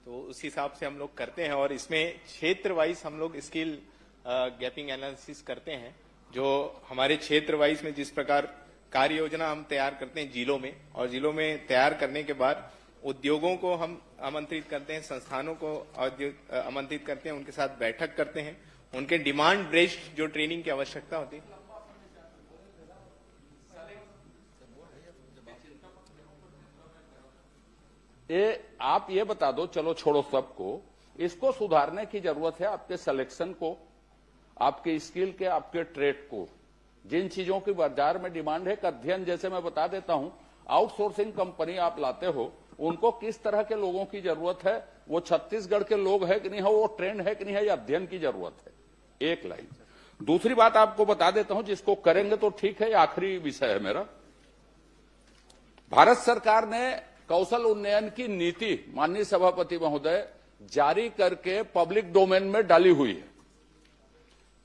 Speaker 14: तो उस हिसाब से हम लोग करते हैं, और इसमें क्षेत्र वाइज हम लोग स्किल गैपिंग एनालिसिस करते हैं। जो हमारे क्षेत्र वाइज में जिस प्रकार कार्य योजना हम तैयार करते हैं जिलों में, और जिलों में तैयार करने के बाद उद्योगों को हम आमंत्रित करते हैं, संस्थानों को आमंत्रित करते हैं, उनके साथ बैठक करते हैं, उनके डिमांड बेस्ड जो ट्रेनिंग की आवश्यकता होती है।
Speaker 8: आप ये बता दो, चलो छोड़ो सबको, इसको सुधारने की जरूरत है। आपके सिलेक्शन को, आपके स्किल के, आपके ट्रेड को, जिन चीजों की बाजार में डिमांड है, अध्ययन जैसे मैं बता देता हूं, आउटसोर्सिंग कंपनी आप लाते हो, उनको किस तरह के लोगों की जरूरत है, वो छत्तीसगढ़ के लोग है कि नहीं है, वो ट्रेंड है कि नहीं है, या अध्ययन की जरूरत है। एक लाइन। दूसरी बात आपको बता देता हूं, जिसको करेंगे तो ठीक है, आखिरी विषय है मेरा। भारत सरकार ने कौशल उन्नयन की नीति, माननीय सभापति महोदय, जारी करके पब्लिक डोमेन में डाली हुई है।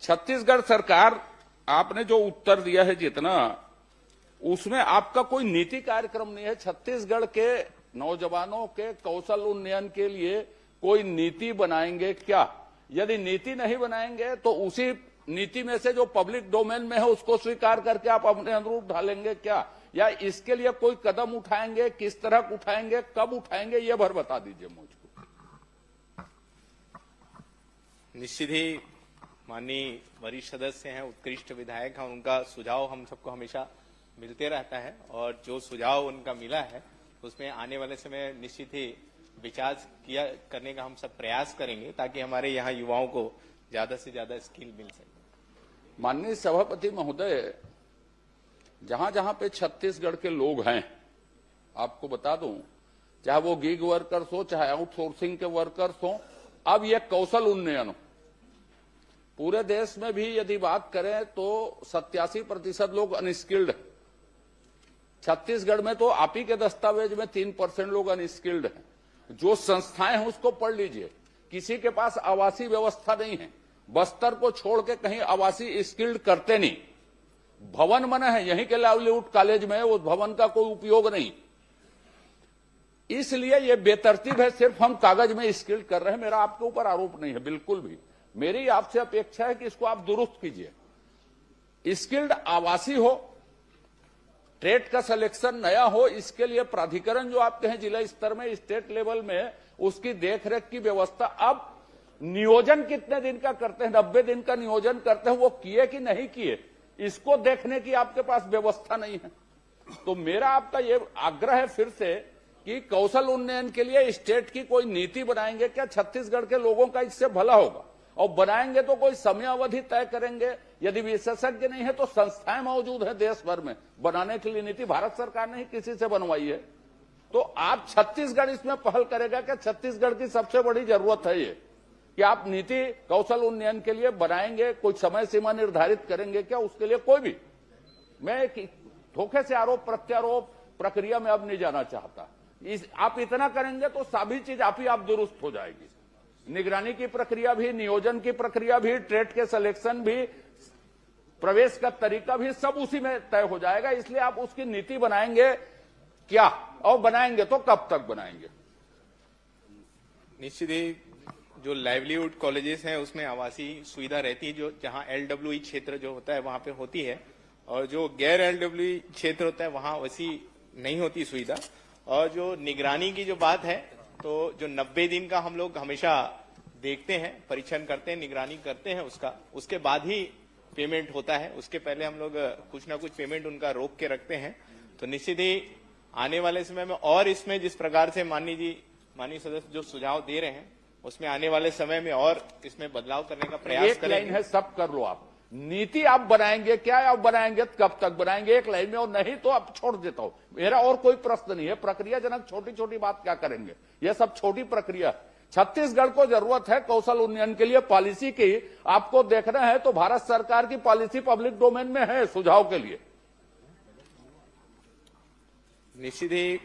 Speaker 8: छत्तीसगढ़ सरकार, आपने जो उत्तर दिया है जितना, उसमें आपका कोई नीति कार्यक्रम नहीं है। छत्तीसगढ़ के नौजवानों के कौशल उन्नयन के लिए कोई नीति बनाएंगे क्या? यदि नीति नहीं बनाएंगे तो उसी नीति में से जो पब्लिक डोमेन में है उसको स्वीकार करके आप अपने अनुरूप ढालेंगे क्या, या इसके लिए कोई कदम उठाएंगे? किस तरह उठाएंगे, कब उठाएंगे, ये भर बता दीजिए मुझको।
Speaker 14: निश्चित ही माननीय वरिष्ठ सदस्य हैं, उत्कृष्ट विधायक हैं, उनका सुझाव हम सबको हमेशा मिलते रहता है, और जो सुझाव उनका मिला है उसमें आने वाले समय निश्चित ही विचार करने का हम सब प्रयास करेंगे, ताकि हमारे यहाँ युवाओं को ज्यादा से ज्यादा स्किल मिल सके।
Speaker 8: माननीय सभापति महोदय, जहां जहां पे छत्तीसगढ़ के लोग हैं, आपको बता दूं, चाहे वो गिग वर्कर्स हो, चाहे आउटसोर्सिंग के वर्कर्स हो, अब ये कौशल उन्नयन हो। पूरे देश में भी यदि बात करें तो 87% लोग अनस्किल्ड हैं। छत्तीसगढ़ में तो आप ही के दस्तावेज में 3% लोग अनस्किल्ड हैं। जो संस्थाएं हैं उसको पढ़ लीजिए, किसी के पास आवासीय व्यवस्था नहीं है। बस्तर को छोड़ के कहीं आवासीय स्किल्ड करते नहीं। भवन बने हैं यहीं के लाइवलीहुड कॉलेज में, उस भवन का कोई उपयोग नहीं। इसलिए ये बेतरतीब है, सिर्फ हम कागज में स्किल्ड कर रहे हैं। मेरा आपके ऊपर आरोप नहीं है बिल्कुल भी। मेरी आपसे अपेक्षा है कि इसको आप दुरुस्त कीजिए। स्किल्ड आवासीय हो, ट्रेड का सिलेक्शन नया हो, इसके लिए प्राधिकरण जो आपके हैं जिला स्तर में, स्टेट लेवल में, उसकी देखरेख की व्यवस्था। अब नियोजन कितने दिन का करते हैं? 90 दिन का नियोजन करते हैं, वो किए कि नहीं किए, इसको देखने की आपके पास व्यवस्था नहीं है। तो मेरा आपका ये आग्रह है फिर से कि कौशल उन्नयन के लिए स्टेट की कोई नीति बनाएंगे क्या? छत्तीसगढ़ के लोगों का इससे भला होगा, और बनाएंगे तो कोई समय अवधि तय करेंगे। यदि विशेषज्ञ नहीं है तो संस्थाएं मौजूद है देश भर में बनाने के लिए नीति। भारत सरकार ने ही किसी से बनवाई है। तो आप छत्तीसगढ़ इसमें पहल करेगा क्या? छत्तीसगढ़ की सबसे बड़ी जरूरत है ये कि आप नीति कौशल उन्नयन के लिए बनाएंगे, कोई समय सीमा निर्धारित करेंगे क्या? उसके लिए कोई भी, मैं धोखे से आरोप प्रत्यारोप प्रक्रिया में अब नहीं जाना चाहता। आप इतना करेंगे तो सभी चीज आप ही आप दुरुस्त हो जाएगी। निगरानी की प्रक्रिया भी, नियोजन की प्रक्रिया भी, ट्रेड के सिलेक्शन भी, प्रवेश का तरीका भी, सब उसी में तय हो जाएगा। इसलिए आप उसकी नीति बनाएंगे क्या, और बनाएंगे तो कब तक बनाएंगे?
Speaker 14: निश्चित ही जो लाइवलीहुड कॉलेजेस हैं उसमें आवासीय सुविधा रहती है, जो जहां LWE क्षेत्र जो होता है वहां पे होती है, और जो गैर एलडब्ल्यू क्षेत्र होता है वहां वैसी नहीं होती सुविधा। और जो निगरानी की जो बात है, तो जो 90 दिन का हम लोग हमेशा देखते हैं, परीक्षण करते हैं, निगरानी करते हैं उसके बाद ही पेमेंट होता है। उसके पहले हम लोग कुछ ना कुछ पेमेंट उनका रोक के रखते हैं। तो निश्चित ही आने वाले समय में और इसमें जिस प्रकार से माननीय सदस्य जो सुझाव दे रहे हैं उसमें आने वाले समय में और इसमें बदलाव करने का प्रयास
Speaker 8: एक लाइन
Speaker 14: करेंगे।
Speaker 8: है, सब कर लो आप। नीति आप बनाएंगे क्या, आप बनाएंगे कब तक बनाएंगे, एक लाइन में, और नहीं तो आप छोड़ देता हूं। मेरा और कोई प्रश्न नहीं है। प्रक्रियाजनक छोटी छोटी बात क्या करेंगे, यह सब छोटी प्रक्रिया। छत्तीसगढ़ को जरूरत है कौशल उन्नयन के लिए पॉलिसी की। आपको देखना है तो भारत सरकार की पॉलिसी पब्लिक डोमेन में है सुझाव के लिए।
Speaker 14: निश्चित ही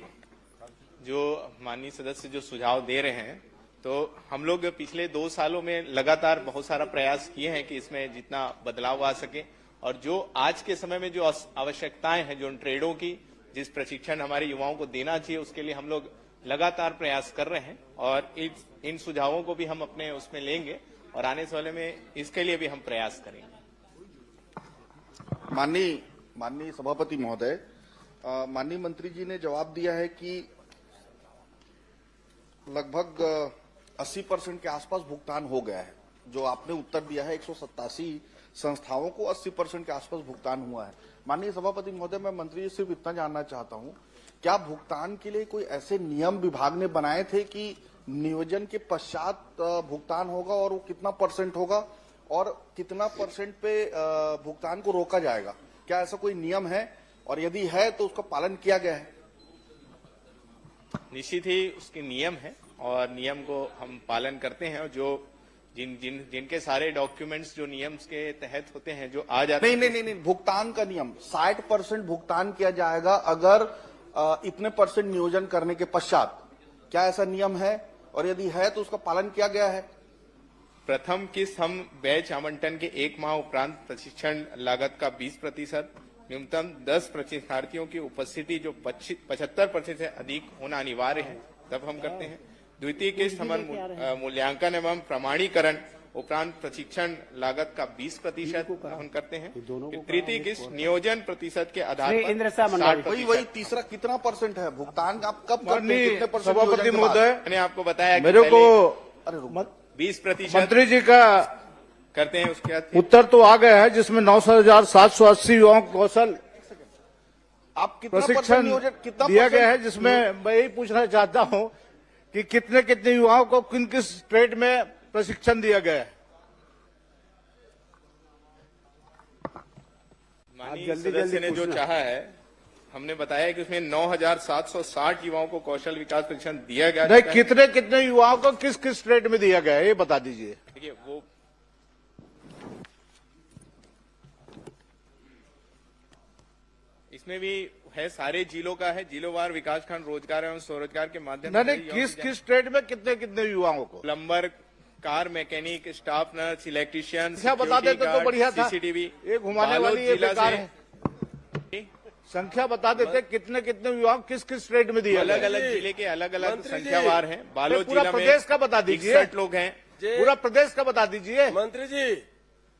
Speaker 14: जो माननीय सदस्य जो सुझाव दे रहे हैं, तो हम लोग पिछले 2 सालों में लगातार बहुत सारा प्रयास किए हैं कि इसमें जितना बदलाव आ सके। और जो आज के समय में जो आवश्यकताएं हैं, जो ट्रेडों की जिस प्रशिक्षण हमारे युवाओं को देना चाहिए, उसके लिए हम लोग लगातार प्रयास कर रहे हैं। और इन सुझावों को भी हम अपने उसमें लेंगे और आने वाले में इसके लिए भी हम प्रयास करेंगे।
Speaker 7: माननीय सभापति महोदय, माननीय मंत्री जी ने जवाब दिया है कि लगभग 80% के आसपास भुगतान हो गया है। जो आपने उत्तर दिया है 187 संस्थाओं को 80% के आसपास भुगतान हुआ है। माननीय सभापति महोदय, मैं मंत्री जी सिर्फ इतना जानना चाहता हूं, क्या भुगतान के लिए कोई ऐसे नियम विभाग ने बनाए थे कि नियोजन के पश्चात भुगतान होगा और वो कितना % होगा और कितना % पे भुगतान को रोका जाएगा? क्या ऐसा कोई नियम है, और यदि है तो उसका पालन किया गया है?
Speaker 14: निश्चित ही उसके नियम है और नियम को हम पालन करते हैं। और जो जिनके सारे डॉक्यूमेंट्स जो नियम के तहत होते हैं, जो आ जाते हैं।
Speaker 7: नहीं, भुगतान का नियम 60% भुगतान किया जाएगा अगर इतने % नियोजन करने के पश्चात। क्या ऐसा नियम है, और यदि है तो उसका पालन किया गया है?
Speaker 14: प्रथम किस्त हम बैच आवंटन के 1 माह उपरांत प्रशिक्षण लागत का 20%, न्यूनतम 10 प्रशिक्षणार्थियों की उपस्थिति जो 75% से अधिक होना अनिवार्य है, तब हम करते हैं। द्वितीय किस्त हमारे मूल्यांकन एवं प्रमाणीकरण उपरांत प्रशिक्षण लागत का 20% हम करते हैं। तृतीय किस्त नियोजन प्रतिशत के आधार पर 60%।
Speaker 7: वही तीसरा कितना % है भुगतान? आप कब करते हैं, कितने %
Speaker 6: सभापति महोदय,
Speaker 14: मैंने आपको बताया कि
Speaker 6: मेरे को
Speaker 14: 20%
Speaker 6: मंत्री जी का
Speaker 14: करते हैं। उसके बाद
Speaker 6: उत्तर तो आ गया है जिसमें 9,780 युवाओं को कौशल
Speaker 7: आप कितना
Speaker 6: प्रशिक्षण
Speaker 7: कितना
Speaker 6: दिया गया है, जिसमें मैं यही पूछना चाहता हूं कि कितने युवाओं को किस ट्रेड में प्रशिक्षण दिया गया है?
Speaker 14: माननीय सदस्य ने जो चाहा है, हमने बताया कि उसमें 9,760 युवाओं को कौशल विकास प्रशिक्षण दिया गया।
Speaker 6: नहीं, कितने युवाओं को किस ट्रेड में दिया गया है, ये बता दीजिए।
Speaker 14: देखिए, वो इसमें भी है, सारे जिलों का है, जिलोवार विकासखंड रोजगार एवं स्वरोजगार के माध्यम से।
Speaker 6: नहीं, किस ट्रेड में कितने युवाओं को?
Speaker 14: Plumber, car mechanic, staff nurse, electrician.
Speaker 6: संख्या बता देते तो बढ़िया था।
Speaker 14: सीसीटीवी,
Speaker 6: एक घुमाने वाली ये बेकार है। संख्या बता देते कितने युवाओं किस ट्रेड में दिया?
Speaker 14: अलग अलग जिले के अलग अलग संख्यावार हैं। बालोद जिला में
Speaker 6: प्रदेश का बता दीजिए।
Speaker 14: 61 लोग हैं।
Speaker 6: पूरा प्रदेश का बता दीजिए।
Speaker 15: मंत्री जी,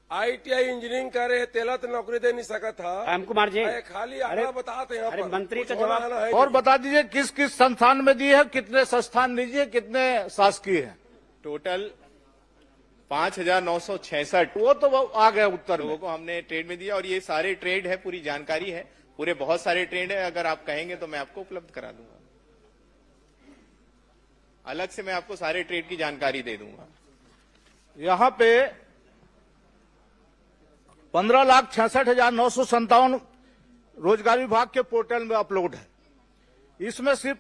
Speaker 15: ITI इंजीनियरिंग करे तेला तो नौकरी दे नहीं सका था।
Speaker 2: राम कुमार जी,
Speaker 15: खाली आंकड़ा बताते हैं।
Speaker 2: अरे मंत्री का जवाब
Speaker 6: और बता दीजिए किस संस्थान में दिए है, कितने संस्थान दीजिए, कितने शासकीय है?
Speaker 14: टोटल 5,966
Speaker 6: वो तो आ गया उत्तर
Speaker 14: लोगों को हमने ट्रेड में दिया। और ये सारे ट्रेड है, पूरी जानकारी है, पूरे बहुत सारे ट्रेड है। अगर आप कहेंगे तो मैं आपको उपलब्ध करा दूंगा, अलग से मैं आपको सारे ट्रेड की जानकारी दे दूंगा।
Speaker 6: यहाँ पे 15,66,957 रोजगार विभाग के पोर्टल में अपलोड है। इसमें सिर्फ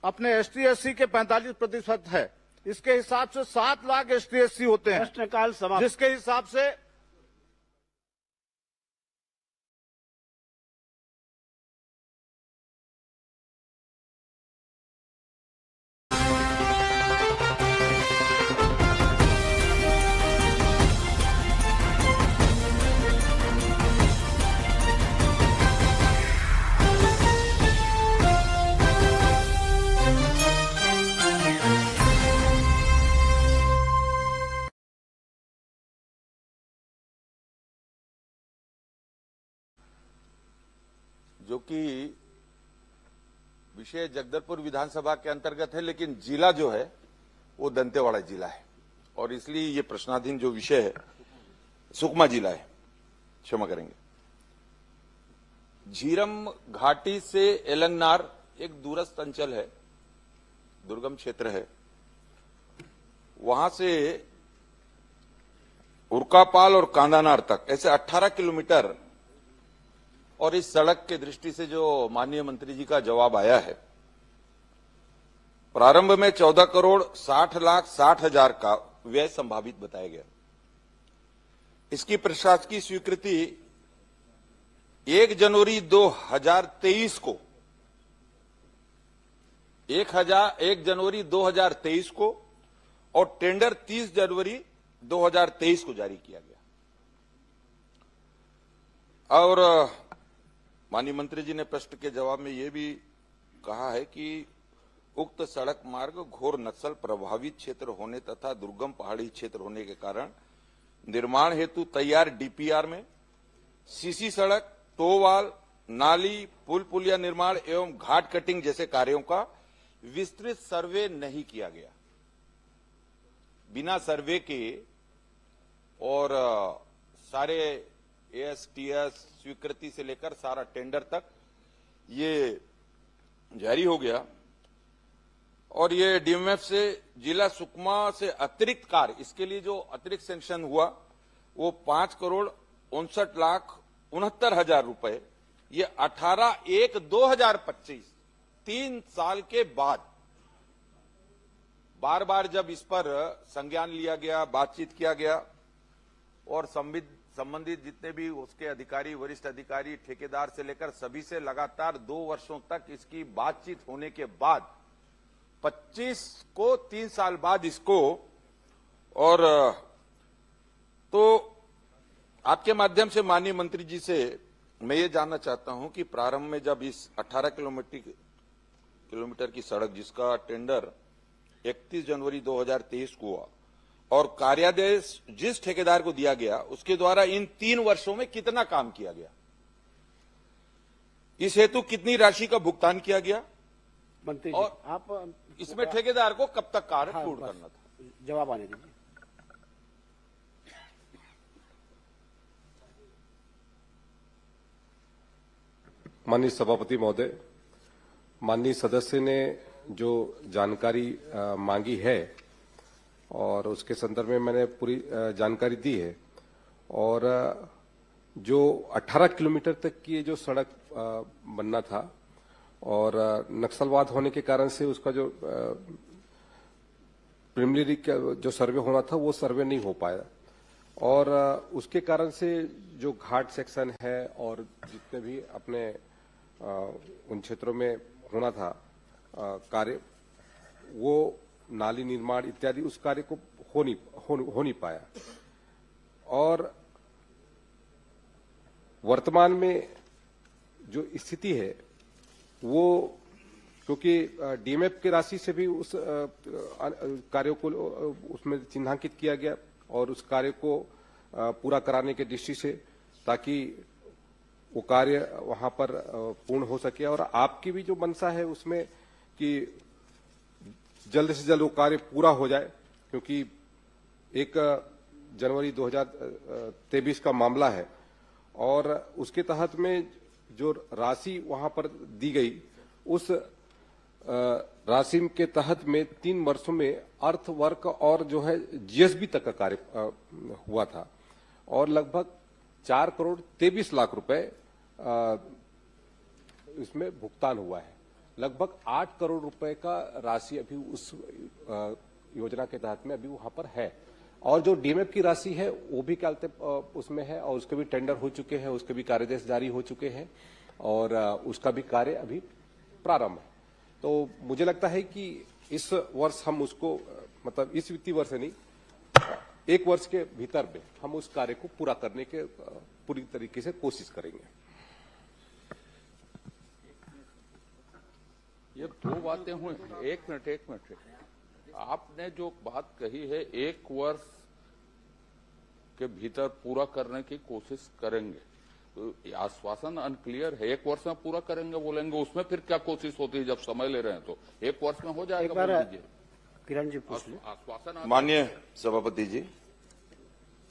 Speaker 6: अपने ST/SC के 45% है। इसके हिसाब से 7 लाख ST/SC होते हैं,
Speaker 2: प्रश्नकाल समाप्त।
Speaker 6: जिसके हिसाब से
Speaker 1: जो कि विषय जगदलपुर विधानसभा के अंतर्गत है, लेकिन जिला जो है वो दंतेवाड़ा जिला है और इसलिए ये प्रश्नाधीन जो विषय है सुकमा जिला है, क्षमा करेंगे। झीरम घाटी से एलंगनार एक दूरस्थ अंचल है, दुर्गम क्षेत्र है। वहां से उरकापाल और कांदानार तक ऐसे 18 किलोमीटर, और इस सड़क के दृष्टि से जो माननीय मंत्री जी का जवाब आया है, प्रारंभ में 14,60,60,000 का व्यय संभावित बताया गया। इसकी प्रशासकीय स्वीकृति 1 जनवरी 2023 को 1 जनवरी 2023 को और टेंडर 30 जनवरी 2023 को जारी किया गया। और माननीय मंत्री जी ने प्रश्न के जवाब में यह भी कहा है कि उक्त सड़क मार्ग घोर नक्सल प्रभावित क्षेत्र होने तथा दुर्गम पहाड़ी क्षेत्र होने के कारण निर्माण हेतु तैयार डीपीआर में सीसी सड़क, टोवाल, नाली, पुल पुलिया निर्माण एवं घाट कटिंग जैसे कार्यों का विस्तृत सर्वे नहीं किया गया। बिना सर्वे के और सारे एएसटीएस स्वीकृति से लेकर सारा टेंडर तक ये जारी हो गया और ये डीएमएफ से जिला सुकमा से अतिरिक्त कार्य, इसके लिए जो अतिरिक्त सैंक्शन हुआ वो 5,59,69,000 रुपए, ये 18/1/2025 3 साल के बाद बार बार जब इस पर संज्ञान लिया गया, बातचीत किया गया और संबंधित जितने भी उसके अधिकारी, वरिष्ठ अधिकारी, ठेकेदार से लेकर सभी से लगातार 2 वर्षों तक इसकी बातचीत होने के बाद 25 को 3 साल बाद इसको, और तो आपके माध्यम से माननीय मंत्री जी से मैं ये जानना चाहता हूं कि प्रारंभ में जब इस 18 किलोमीटर की सड़क जिसका टेंडर 31 जनवरी 2023 को हुआ और कार्यादेश जिस ठेकेदार को दिया गया उसके द्वारा इन 3 वर्षों में कितना काम किया गया, इस हेतु कितनी राशि का भुगतान किया गया
Speaker 2: मंत्री जी,
Speaker 1: और
Speaker 2: आप
Speaker 1: इसमें ठेकेदार को कब तक कार्य पूर्ण करना था?
Speaker 2: जवाब आने दीजिए।
Speaker 3: माननीय सभापति महोदय, माननीय सदस्य ने जो जानकारी मांगी है और उसके संदर्भ में मैंने पूरी जानकारी दी है। और जो 18 किलोमीटर तक की जो सड़क बनना था और नक्सलवाद होने के कारण से उसका जो प्रिलिमिनरी जो सर्वे होना था वो सर्वे नहीं हो पाया और उसके कारण से जो घाट सेक्शन है और जितने भी अपने उन क्षेत्रों में होना था कार्य, वो नाली निर्माण इत्यादि उस कार्य को हो नहीं पाया। और वर्तमान में जो स्थिति है वो, क्योंकि डीएमएफ की राशि से भी उस कार्यों को उसमें चिन्हांकित किया गया और उस कार्य को पूरा कराने के दृष्टि से, ताकि वो कार्य वहां पर पूर्ण हो सके। और आपकी भी जो मंशा है उसमें कि जल्द से जल्द वो कार्य पूरा हो जाए, क्योंकि 1 जनवरी 2023 का मामला है और उसके तहत में जो राशि वहां पर दी गई उस राशि के तहत में 3 वर्षों में अर्थ वर्क और जो है जीएसबी तक का कार्य हुआ था और लगभग 4,23,00,000 रुपए इसमें भुगतान हुआ है। लगभग 8 करोड़ रुपए का राशि अभी उस योजना के तहत में अभी वहां पर है और जो डीएमएफ की राशि है वो भी क्या उसमें है और उसके भी टेंडर हो चुके हैं, उसके भी कार्यादेश जारी हो चुके हैं और उसका भी कार्य अभी प्रारंभ है। तो मुझे लगता है कि इस वर्ष हम उसको, मतलब इस वित्तीय वर्ष नहीं, 1 वर्ष के भीतर में हम उस कार्य को पूरा करने के पूरी तरीके से कोशिश करेंगे।
Speaker 8: ये 2 बातें हुई। एक मिनट। आपने जो बात कही है 1 वर्ष के भीतर पूरा करने की कोशिश करेंगे, आश्वासन अनक्लियर है। 1 वर्ष में पूरा करेंगे बोलेंगे, उसमें फिर क्या कोशिश होती है? जब समय ले रहे हैं तो 1 वर्ष में हो जाएगा बोल दीजिए।
Speaker 2: किरण जी पूछ लीजिए।
Speaker 8: आश्वासन
Speaker 1: माननीय सभापति जी,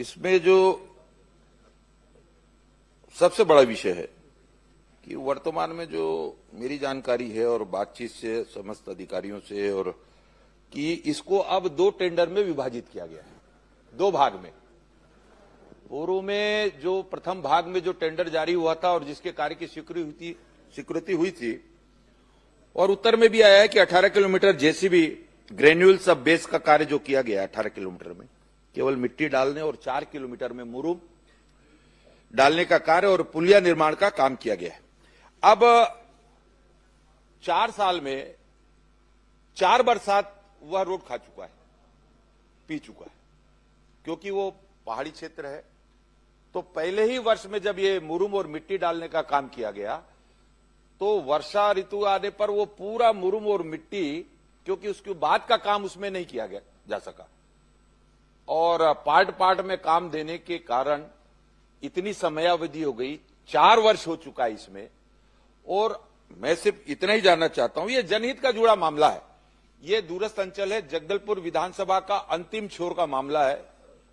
Speaker 1: इसमें जो सबसे बड़ा विषय है कि वर्तमान में जो मेरी जानकारी है और बातचीत से समस्त अधिकारियों से, और कि इसको अब 2 टेंडर में विभाजित किया गया है, 2 भाग में। पूर्व में जो प्रथम भाग में जो टेंडर जारी हुआ था और जिसके कार्य की स्वीकृति हुई थी, और उत्तर में भी आया है कि 18 किलोमीटर जेसीबी ग्रेन्यूल सब बेस का कार्य जो किया गया 18 किलोमीटर में केवल मिट्टी डालने और 4 किलोमीटर में मुरुम डालने का कार्य और पुलिया निर्माण का काम किया गया है। अब 4 साल में 4 बरसात वह रोड खा चुका है, पी चुका है, क्योंकि वो पहाड़ी क्षेत्र है। तो पहले ही वर्ष में जब ये मुरुम और मिट्टी डालने का काम किया गया तो वर्षा ऋतु आने पर वो पूरा मुरुम और मिट्टी, क्योंकि उसके बाद का काम उसमें नहीं किया गया जा सका, और पार्ट में काम देने के कारण इतनी समयावधि हो गई, 4 वर्ष हो चुका है इसमें। और मैं सिर्फ इतना ही जानना चाहता हूं, ये जनहित का जुड़ा मामला है, ये दूरस्थ अंचल है, जगदलपुर विधानसभा का अंतिम छोर का मामला है।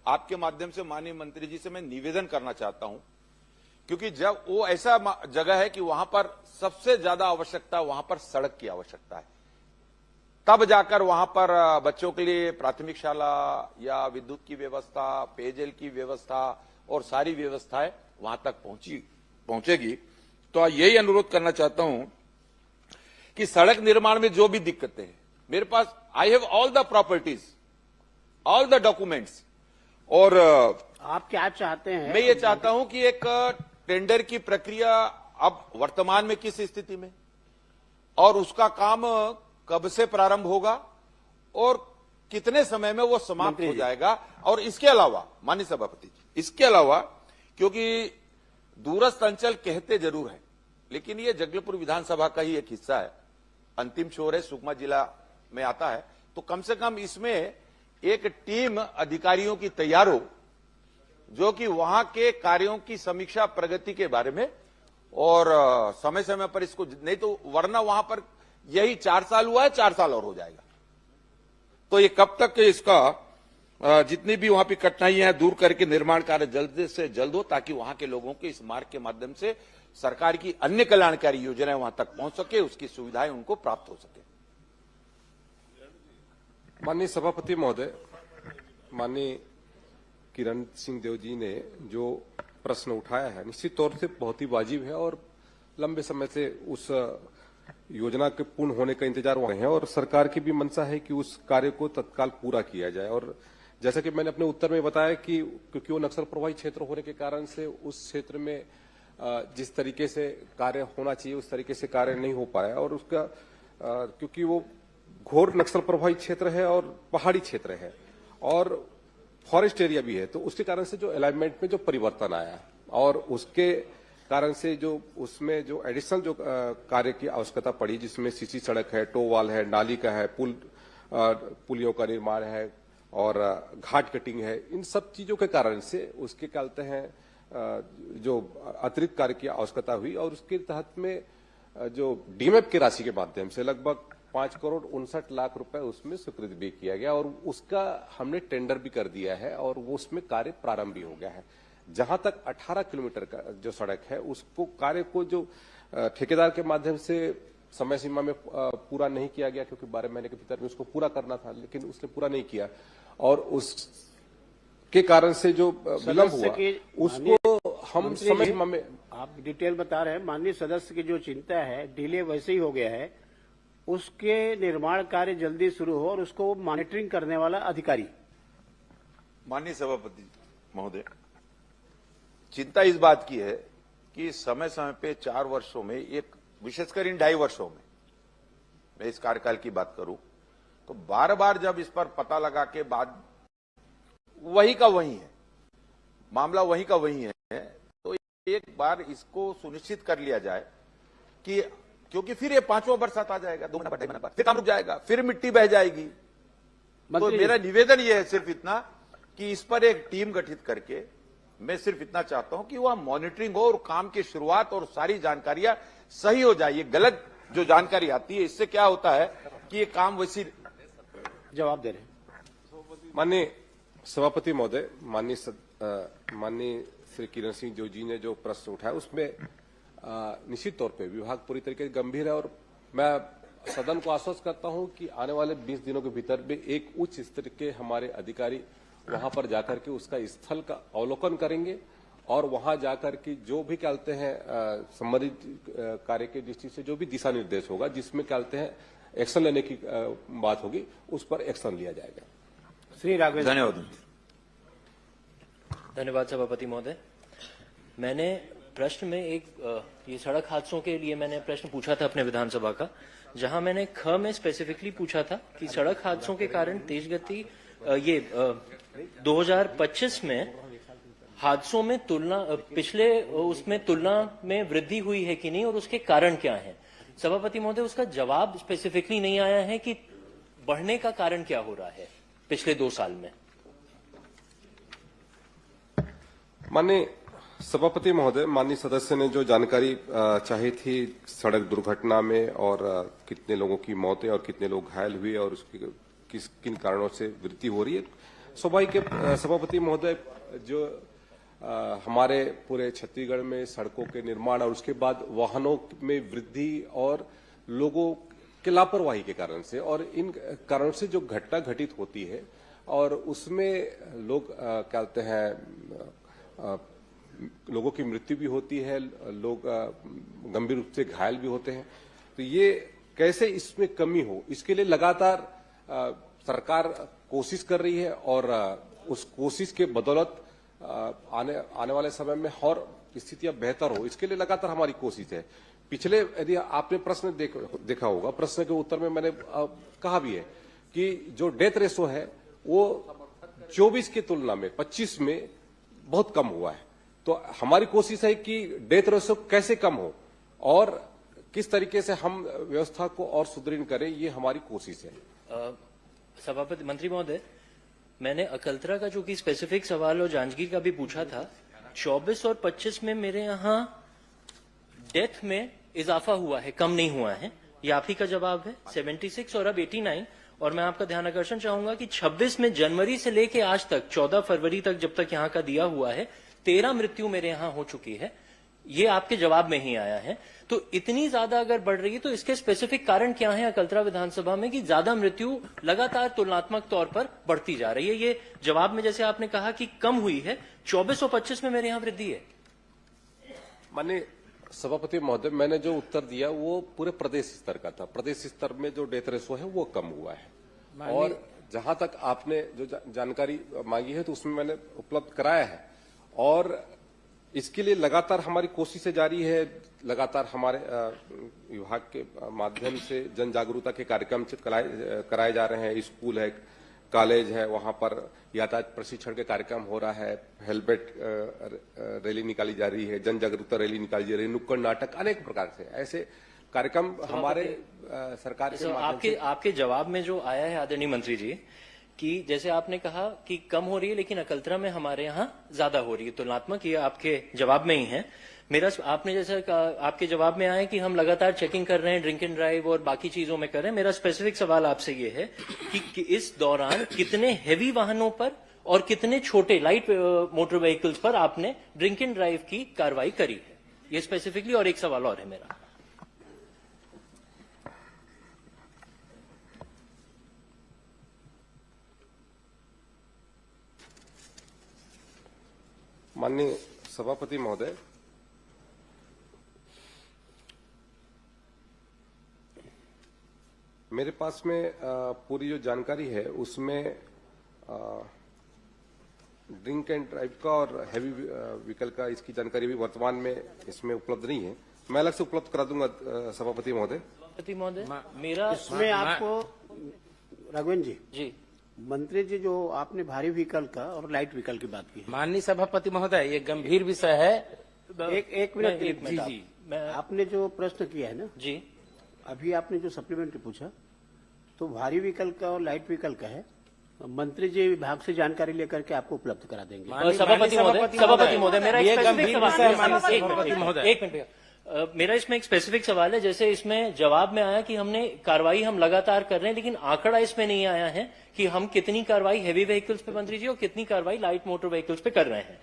Speaker 1: आपके माध्यम से माननीय मंत्री जी से मैं निवेदन करना चाहता हूं, क्योंकि जब वो ऐसा जगह है कि वहां पर सबसे ज्यादा आवश्यकता, वहां पर सड़क की आवश्यकता है, तब जाकर वहां पर बच्चों के लिए प्राथमिक शाला या विद्युत की व्यवस्था, पेयजल की व्यवस्था और सारी व्यवस्थाएं वहां तक पहुंचेगी। तो यही अनुरोध करना चाहता हूं कि सड़क निर्माण में जो भी दिक्कतें हैं, मेरे पास I have all the properties, all the documents, और
Speaker 2: आप क्या चाहते हैं?
Speaker 1: मैं ये चाहता हूं कि एक टेंडर की प्रक्रिया अब वर्तमान में किस स्थिति में, और उसका काम कब से प्रारंभ होगा और कितने समय में वो समाप्त हो जाएगा। और इसके अलावा माननीय सभापति जी, इसके अलावा, क्योंकि दूरस्थ अंचल कहते जरूर है, लेकिन ये जगदलपुर विधानसभा का ही एक हिस्सा है, अंतिम छोर है, सुकमा जिला में आता है, तो कम से कम इसमें एक टीम अधिकारियों की तैयार हो, जो कि वहां के कार्यों की समीक्षा प्रगति के बारे में, और समय समय पर इसको, नहीं तो वरना वहां पर यही 4 साल हुआ है, 4 साल और हो जाएगा। तो ये कब तक इसका जितनी भी वहां पर कठिनाइयां हैं दूर करके निर्माण कार्य जल्द से जल्द हो, ताकि वहां के लोगों के इस मार्ग के माध्यम से सरकार की अन्य कल्याणकारी योजनाएं वहां तक पहुंच सके, उसकी सुविधाएं उनको प्राप्त हो सके।
Speaker 3: माननीय सभापति महोदय, माननीय किरण सिंह देव जी ने जो प्रश्न उठाया है निश्चित तौर से बहुत ही वाजिब है, और लंबे समय से उस योजना के पूर्ण होने का इंतजार हुए हैं, और सरकार की भी मंशा है कि उस कार्य को तत्काल पूरा किया जाए। और जैसा कि मैंने अपने उत्तर में बताया कि क्योंकि वो नक्सल प्रभावित क्षेत्र होने के कारण से उस क्षेत्र में जिस तरीके से कार्य होना चाहिए उस तरीके से कार्य नहीं हो पाया, और उसका क्योंकि वो घोर नक्सल प्रभावित क्षेत्र है और पहाड़ी क्षेत्र है और फॉरेस्ट एरिया भी है, तो उसके कारण से जो अलाइनमेंट में जो परिवर्तन आया और उसके कारण से जो उसमें जो एडिशनल जो कार्य की आवश्यकता पड़ी, जिसमें सीसी सड़क है, टो वाल है, नाली का है, पुलियों का निर्माण है और घाट कटिंग है, इन सब चीजों के कारण से उसके क्या कहते हैं जो अतिरिक्त कार्य की आवश्यकता हुई, और उसके तहत में जो डीमेप की राशि के माध्यम से लगभग 5,59,00,000 रुपए उसमें स्वीकृत भी किया गया, और उसका हमने टेंडर भी कर दिया है और वो उसमें कार्य प्रारंभ भी हो गया है। जहां तक 18 किलोमीटर का जो सड़क है उसको कार्य को जो ठेकेदार के माध्यम से समय सीमा में पूरा नहीं किया गया, क्योंकि 12 महीने के भीतर में उसको पूरा करना था, लेकिन उसने पूरा नहीं किया, और उसके कारण से जो विलंब हुआ उसको हम समय सीमा में,
Speaker 2: आप डिटेल बता रहे हैं, माननीय सदस्य की जो चिंता है, डिले वैसे ही हो गया है, उसके निर्माण कार्य जल्दी शुरू हो और उसको मॉनिटरिंग करने वाला अधिकारी।
Speaker 1: माननीय सभापति महोदय, चिंता इस बात की है कि समय समय पे 4 वर्षों में, एक विशेषकर इन 2.5 वर्षों में, मैं इस कार्यकाल की बात करूं तो बार बार जब इस पर पता लगा के बाद वही का वही है, मामला वही का वही है, तो एक बार इसको सुनिश्चित कर लिया जाए कि, क्योंकि फिर ये 5वां बरसात आ जाएगा, 2 महीना 2.5 महीना बाद फिर काम रुक जाएगा, फिर मिट्टी बह जाएगी। तो मेरा निवेदन ये है सिर्फ इतना कि इस पर एक टीम गठित करके मैं सिर्फ इतना चाहता हूं कि वह मॉनिटरिंग हो और काम की शुरुआत और सारी जानकारियां सही हो जाए। ये गलत जो जानकारी आती है इससे क्या होता है कि ये काम वैसी
Speaker 2: जवाब दे रहे हैं।
Speaker 3: माननीय सभापति महोदय, माननीय श्री किरण सिंह जो जी ने जो प्रश्न उठाया उसमें निश्चित तौर पे विभाग पूरी तरीके से गंभीर है और मैं सदन को आश्वस्त करता हूं कि आने वाले 20 दिनों के भीतर में एक उच्च स्तर के हमारे अधिकारी वहां पर जाकर के उसका स्थल का अवलोकन करेंगे और वहां जाकर के जो भी कहते हैं संबंधित कार्य के दृष्टि से जो भी दिशा निर्देश होगा जिसमें कहते हैं एक्शन लेने की बात होगी उस पर एक्शन लिया जाएगा।
Speaker 2: श्री राघवेंद्र,
Speaker 5: धन्यवाद सभापति महोदय। मैंने प्रश्न में ये सड़क हादसों के लिए मैंने प्रश्न पूछा था अपने विधानसभा का, जहां मैंने ख में स्पेसिफिकली पूछा था कि सड़क हादसों के कारण तेज गति 2025 में हादसों में पिछले उसमें तुलना में वृद्धि हुई है कि नहीं और उसके कारण क्या है। सभापति महोदय, उसका जवाब स्पेसिफिकली नहीं आया है कि बढ़ने का कारण क्या हो रहा है पिछले 2 साल में।
Speaker 3: माननीय सभापति महोदय, माननीय सदस्य ने जो जानकारी चाही थी सड़क दुर्घटना में और कितने लोगों की मौतें और कितने लोग घायल हुए और उसकी किन कारणों से वृद्धि हो रही है, स्वाभाविक सभापति महोदय जो हमारे पूरे छत्तीसगढ़ में सड़कों के निर्माण और उसके बाद वाहनों में वृद्धि और लोगों के लापरवाही के कारण से और इन कारणों से जो घटना घटित होती है और उसमें लोग कहते हैं लोगों की मृत्यु भी होती है, लोग गंभीर रूप से घायल भी होते हैं। तो ये कैसे इसमें कमी हो, इसके लिए लगातार सरकार कोशिश कर रही है और उस कोशिश के बदौलत आने वाले समय में और स्थितियां बेहतर हो, इसके लिए लगातार हमारी कोशिश है। पिछले यदि आपने प्रश्न देखा होगा, प्रश्न के उत्तर में मैंने कहा भी है कि जो डेथ रेशो है वो 24 की तुलना में 25 में बहुत कम हुआ है। तो हमारी कोशिश है कि डेथ रेशो कैसे कम हो और किस तरीके से हम व्यवस्था को और सुदृढ़ करें, ये हमारी कोशिश है।
Speaker 5: सभापति मंत्री महोदय, मैंने अकलतरा का जो कि स्पेसिफिक सवाल और जांजगीर का भी पूछा था, 24 और 25 में मेरे यहाँ डेथ में इजाफा हुआ है, कम नहीं हुआ है। ये आप ही का जवाब है। 76 और अब 89। और मैं आपका ध्यान आकर्षण चाहूंगा कि 26 में जनवरी से लेके आज तक 14 फरवरी तक जब तक यहाँ का दिया हुआ है 13 मृत्यु मेरे यहाँ हो चुकी है। ये आपके जवाब में ही आया है। तो इतनी ज्यादा अगर बढ़ रही है तो इसके स्पेसिफिक कारण क्या है अकलतरा विधानसभा में कि ज्यादा मृत्यु लगातार तुलनात्मक तौर पर बढ़ती जा रही है। ये जवाब में जैसे आपने कहा कि कम हुई है, 24 और 25 में मेरे यहाँ वृद्धि है।
Speaker 3: माननीय सभापति महोदय, मैंने जो उत्तर दिया वो पूरे प्रदेश स्तर का था। प्रदेश स्तर में जो डेथ रेशो है वो कम हुआ है और जहां तक आपने जो जानकारी मांगी है तो उसमें मैंने उपलब्ध कराया है और इसके लिए लगातार हमारी कोशिशें जारी है। लगातार हमारे विभाग के माध्यम से जन जागरूकता के कार्यक्रम कराए जा रहे हैं। स्कूल है, कॉलेज है, वहां पर यातायात प्रशिक्षण के कार्यक्रम हो रहा है, हेलमेट रैली निकाली जा रही है, जन जागरूकता रैली निकाली जा रही है, नुक्कड़ नाटक, अनेक प्रकार से ऐसे कार्यक्रम हमारे सरकार के माध्यम से।
Speaker 5: आपके जवाब में जो आया है आदरणीय मंत्री जी कि जैसे आपने कहा कि कम हो रही है लेकिन अकलतरा में हमारे यहाँ ज्यादा हो रही है तुलनात्मक, ये आपके जवाब में ही है। मेरा आपने जैसे आपके जवाब में आया कि हम लगातार चेकिंग कर रहे हैं, ड्रिंक एंड ड्राइव और बाकी चीजों में कर रहे हैं। मेरा स्पेसिफिक सवाल आपसे ये है कि इस दौरान कितने हेवी वाहनों पर और कितने छोटे लाइट मोटर व्हीकल्स पर आपने ड्रिंक एंड ड्राइव की कार्रवाई करी है, ये स्पेसिफिकली। और एक सवाल और है मेरा।
Speaker 3: माननीय सभापति महोदय, मेरे पास में पूरी जो जानकारी है उसमें ड्रिंक एंड ड्राइव का और हैवी व्हीकल का इसकी जानकारी भी वर्तमान में इसमें उपलब्ध नहीं है। मैं अलग से उपलब्ध करा दूंगा सभापति महोदय।
Speaker 5: सभापति महोदय, मेरा
Speaker 2: इसमें आपको राघवेंद्र
Speaker 5: जी
Speaker 2: मंत्री जी जो आपने भारी व्हीकल का और लाइट व्हीकल की बात की है,
Speaker 16: माननीय सभापति महोदय, ये गंभीर विषय है।
Speaker 2: एक मिनट
Speaker 5: जी,
Speaker 2: आपने जो प्रश्न किया है ना
Speaker 5: जी,
Speaker 2: अभी आपने जो सप्लीमेंट्री पूछा तो भारी व्हीकल का और लाइट व्हीकल का है मंत्री जी विभाग से जानकारी लेकर के आपको उपलब्ध करा देंगे।
Speaker 5: सभापति महोदय मेरा
Speaker 16: ये
Speaker 5: एक
Speaker 16: गंभीर
Speaker 5: स्पेसिफिक
Speaker 16: विषय है,
Speaker 5: सवाल
Speaker 16: माननीय
Speaker 5: है।
Speaker 16: सभापति महोदय।
Speaker 5: एक मिनट मेरा इसमें एक स्पेसिफिक सवाल है। जैसे इसमें जवाब में आया कि हमने कार्रवाई हम लगातार कर रहे हैं, लेकिन आंकड़ा इसमें नहीं आया है कि हम कितनी कार्रवाई हैवी व्हीकल्स पे मंत्री जी और कितनी कार्रवाई लाइट मोटर व्हीकल्स पे कर रहे हैं।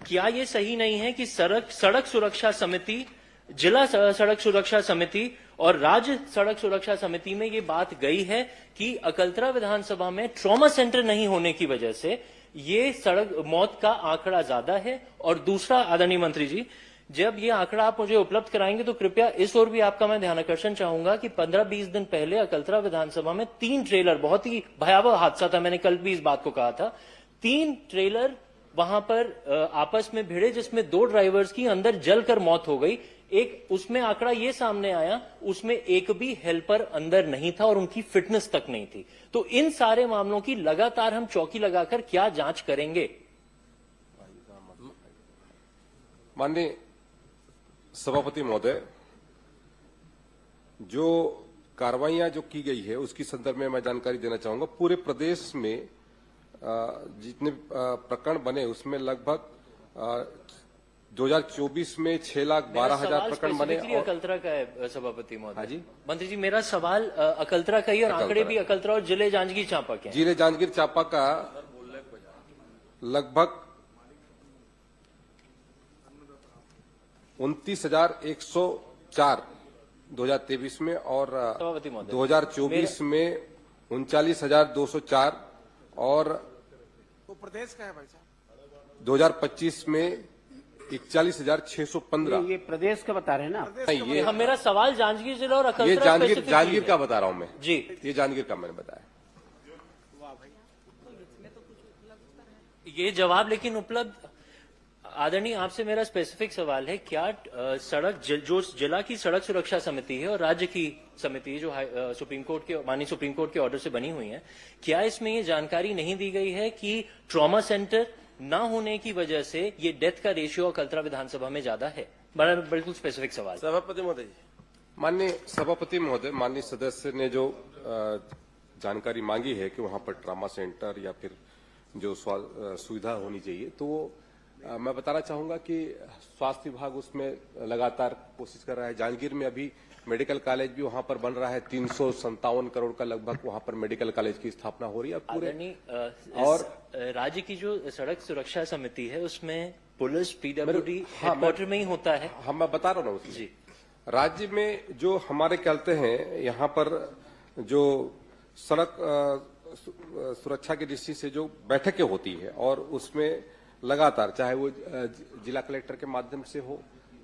Speaker 5: क्या ये सही नहीं है कि सड़क सुरक्षा समिति, जिला सड़क सुरक्षा समिति और राज्य सड़क सुरक्षा समिति में ये बात गई है कि अकलतरा विधानसभा में ट्रॉमा सेंटर नहीं होने की वजह से ये सड़क मौत का आंकड़ा ज्यादा है? और दूसरा, आदरणीय मंत्री जी, जब ये आंकड़ा आप मुझे उपलब्ध कराएंगे तो कृपया इस ओर भी आपका मैं ध्यान आकर्षण चाहूंगा कि 15-20 दिन पहले अकलतरा विधानसभा में 3 ट्रेलर, बहुत ही भयावह हादसा था, मैंने कल भी इस बात को कहा था, 3 ट्रेलर वहां पर आपस में भिड़े जिसमें 2 ड्राइवर्स की अंदर जलकर मौत हो गई। एक उसमें आंकड़ा ये सामने आया, उसमें एक भी हेल्पर अंदर नहीं था और उनकी फिटनेस तक नहीं थी। तो इन सारे मामलों की लगातार हम चौकी लगाकर क्या जांच करेंगे?
Speaker 3: माननीय सभापति महोदय, जो कार्रवाइयां जो की गई है उसकी संदर्भ में मैं जानकारी देना चाहूंगा। पूरे प्रदेश में जितने प्रकरण बने उसमें लगभग 2024 में 6,12,000 प्रकरण बने।
Speaker 5: अकलतरा का है सभापति महोदय।
Speaker 3: हाँ जी
Speaker 5: मंत्री जी, मेरा सवाल अकलतरा का ही और आंकड़े भी अकलतरा और जिले जांजगीर चांपा के हैं।
Speaker 3: जिले जांजगीर चांपा का लगभग 29,104 2023 में और 2024 में 39,204 और
Speaker 15: प्रदेश का है भाई साहब।
Speaker 3: 2025 में 41,615।
Speaker 2: ये प्रदेश का बता रहे हैं ना?
Speaker 3: नहीं, ये
Speaker 5: मेरा सवाल जांजगीर जिला और
Speaker 3: ये
Speaker 5: अकलतरा
Speaker 3: जांजगीर का बता रहा हूं मैं
Speaker 5: जी।
Speaker 3: ये जांजगीर का मैंने बताया।
Speaker 5: ये जवाब लेकिन उपलब्ध, आदरणीय आपसे मेरा स्पेसिफिक सवाल है, क्या जो जिला की सड़क सुरक्षा समिति है और राज्य की समिति जो सुप्रीम कोर्ट के, माननीय सुप्रीम कोर्ट के ऑर्डर से बनी हुई है, क्या इसमें ये जानकारी नहीं दी गई है कि ट्रॉमा सेंटर ना होने की वजह से ये डेथ का रेशियो अकलतरा विधानसभा में ज्यादा है? बड़ा बिल्कुल स्पेसिफिक सवाल।
Speaker 15: सभापति महोदय जी।
Speaker 3: माननीय सभापति महोदय, माननीय सदस्य ने जो जानकारी मांगी है कि वहां पर ट्रॉमा सेंटर या फिर जो सुविधा होनी चाहिए, तो मैं बताना चाहूंगा कि स्वास्थ्य विभाग उसमें लगातार कोशिश कर रहा है। जांजगीर में अभी मेडिकल कॉलेज भी वहां पर बन रहा है, 357 करोड़ का लगभग वहां पर मेडिकल कॉलेज की स्थापना हो रही है पूरे।
Speaker 5: और राज्य की जो सड़क सुरक्षा समिति है उसमें पुलिस, पीडब्ल्यूडी हेडक्वार्टर में ही होता है।
Speaker 3: हाँ, मैं बता रहा हूँ ना जी। राज्य में जो हमारे कहते हैं यहाँ पर जो सड़क सुरक्षा की दृष्टि से जो बैठकें होती है और उसमें लगातार, चाहे वो जिला कलेक्टर के माध्यम से हो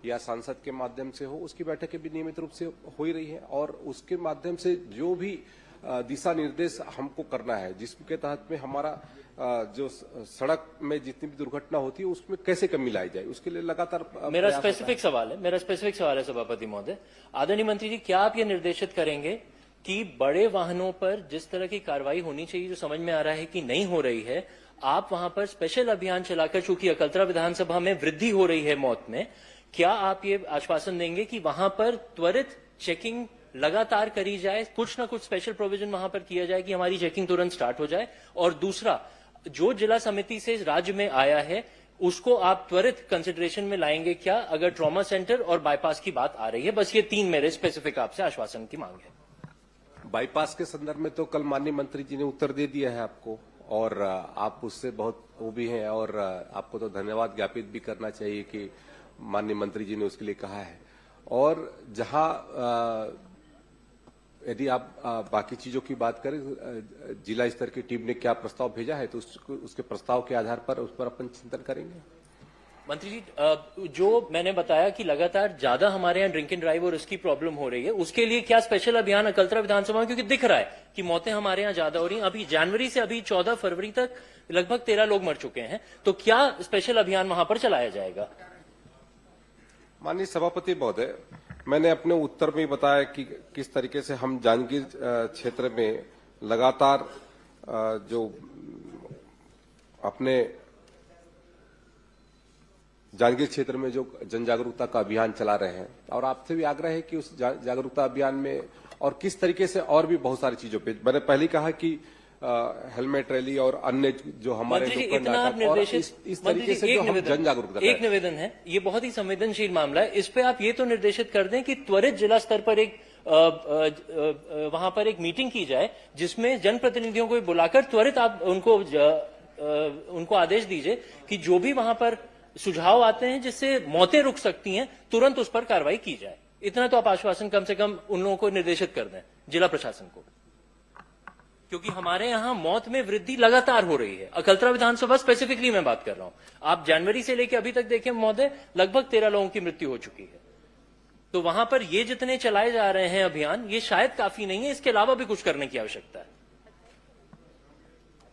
Speaker 3: या सांसद के माध्यम से हो, उसकी बैठकें भी नियमित रूप से हो ही रही है और उसके माध्यम से जो भी दिशा निर्देश हमको करना है, जिसके तहत में हमारा जो सड़क में जितनी भी दुर्घटना होती है उसमें कैसे कमी लाई जाए, उसके लिए लगातार
Speaker 5: मेरा स्पेसिफिक सवाल है सभापति महोदय। आदरणीय मंत्री जी, क्या आप ये निर्देशित करेंगे कि बड़े वाहनों पर जिस तरह की कार्रवाई होनी चाहिए, जो समझ में आ रहा है कि नहीं हो रही है, आप वहां पर स्पेशल अभियान चलाकर, चूंकि अकलतरा विधानसभा में वृद्धि हो रही है मौत में, क्या आप ये आश्वासन देंगे कि वहां पर त्वरित चेकिंग लगातार करी जाए, कुछ ना कुछ स्पेशल प्रोविजन वहां पर किया जाए कि हमारी चेकिंग तुरंत स्टार्ट हो जाए? और दूसरा, जो जिला समिति से राज्य में आया है उसको आप त्वरित कंसिडरेशन में लाएंगे क्या, अगर ट्रॉमा सेंटर और बाईपास की बात आ रही है? बस ये 3 मेरे स्पेसिफिक आपसे आश्वासन की मांग है।
Speaker 3: बाईपास के संदर्भ में तो कल माननीय मंत्री जी ने उत्तर दे दिया है आपको और आप उससे बहुत वो भी हैं और आपको तो धन्यवाद ज्ञापित भी करना चाहिए कि माननीय मंत्री जी ने उसके लिए कहा है। और जहां यदि आप बाकी चीजों की बात करें, जिला स्तर की टीम ने क्या प्रस्ताव भेजा है तो उसके प्रस्ताव के आधार पर उस पर अपन चिंतन करेंगे।
Speaker 5: मंत्री जी, जो मैंने बताया कि लगातार ज्यादा हमारे यहाँ ड्रिंक एंड ड्राइव और इसकी प्रॉब्लम हो रही है, उसके लिए क्या स्पेशल अभियान अकलतरा विधानसभा में, क्योंकि दिख रहा है कि मौतें हमारे यहाँ ज्यादा हो रही हैं। अभी जनवरी से अभी 14 फरवरी तक लगभग 13 लोग मर चुके हैं, तो क्या स्पेशल अभियान वहां पर चलाया जाएगा?
Speaker 3: माननीय सभापति महोदय, मैंने अपने उत्तर में ही बताया कि किस तरीके से हम जांजगीर क्षेत्र में लगातार जो अपने जांजगीर क्षेत्र में जो जन जागरूकता का अभियान चला रहे हैं और आपसे भी आग्रह है कि उस जागरूकता अभियान में और किस तरीके से और भी बहुत सारी चीजों पे, मैंने पहले कहा कि हेलमेट रैली और अन्य जो हमारे
Speaker 5: मंत्री जी,
Speaker 3: नुक्कड़
Speaker 5: इतना आप
Speaker 3: नाटक और
Speaker 5: निर्देशित
Speaker 3: इस तरीके से जो हम जन जागरूकता
Speaker 5: एक निवेदन है, ये बहुत ही संवेदनशील मामला है। इस पे आप ये तो निर्देशित कर दें कि त्वरित जिला स्तर पर एक वहां पर एक मीटिंग की जाए, जिसमें जनप्रतिनिधियों को बुलाकर त्वरित आप उनको आदेश दीजिए कि जो भी वहां पर सुझाव आते हैं जिससे मौतें रुक सकती हैं, तुरंत उस पर कार्रवाई की जाए। इतना तो आप आश्वासन कम से कम उन लोगों को निर्देशित कर दें, जिला प्रशासन को, क्योंकि हमारे यहां मौत में वृद्धि लगातार हो रही है। अकलतरा विधानसभा स्पेसिफिकली मैं बात कर रहा हूं। आप जनवरी से लेकर अभी तक देखें महोदय, लगभग 13 लोगों की मृत्यु हो चुकी है। तो वहां पर ये जितने चलाए जा रहे हैं अभियान, ये शायद काफी नहीं है, इसके अलावा भी कुछ करने की आवश्यकता है।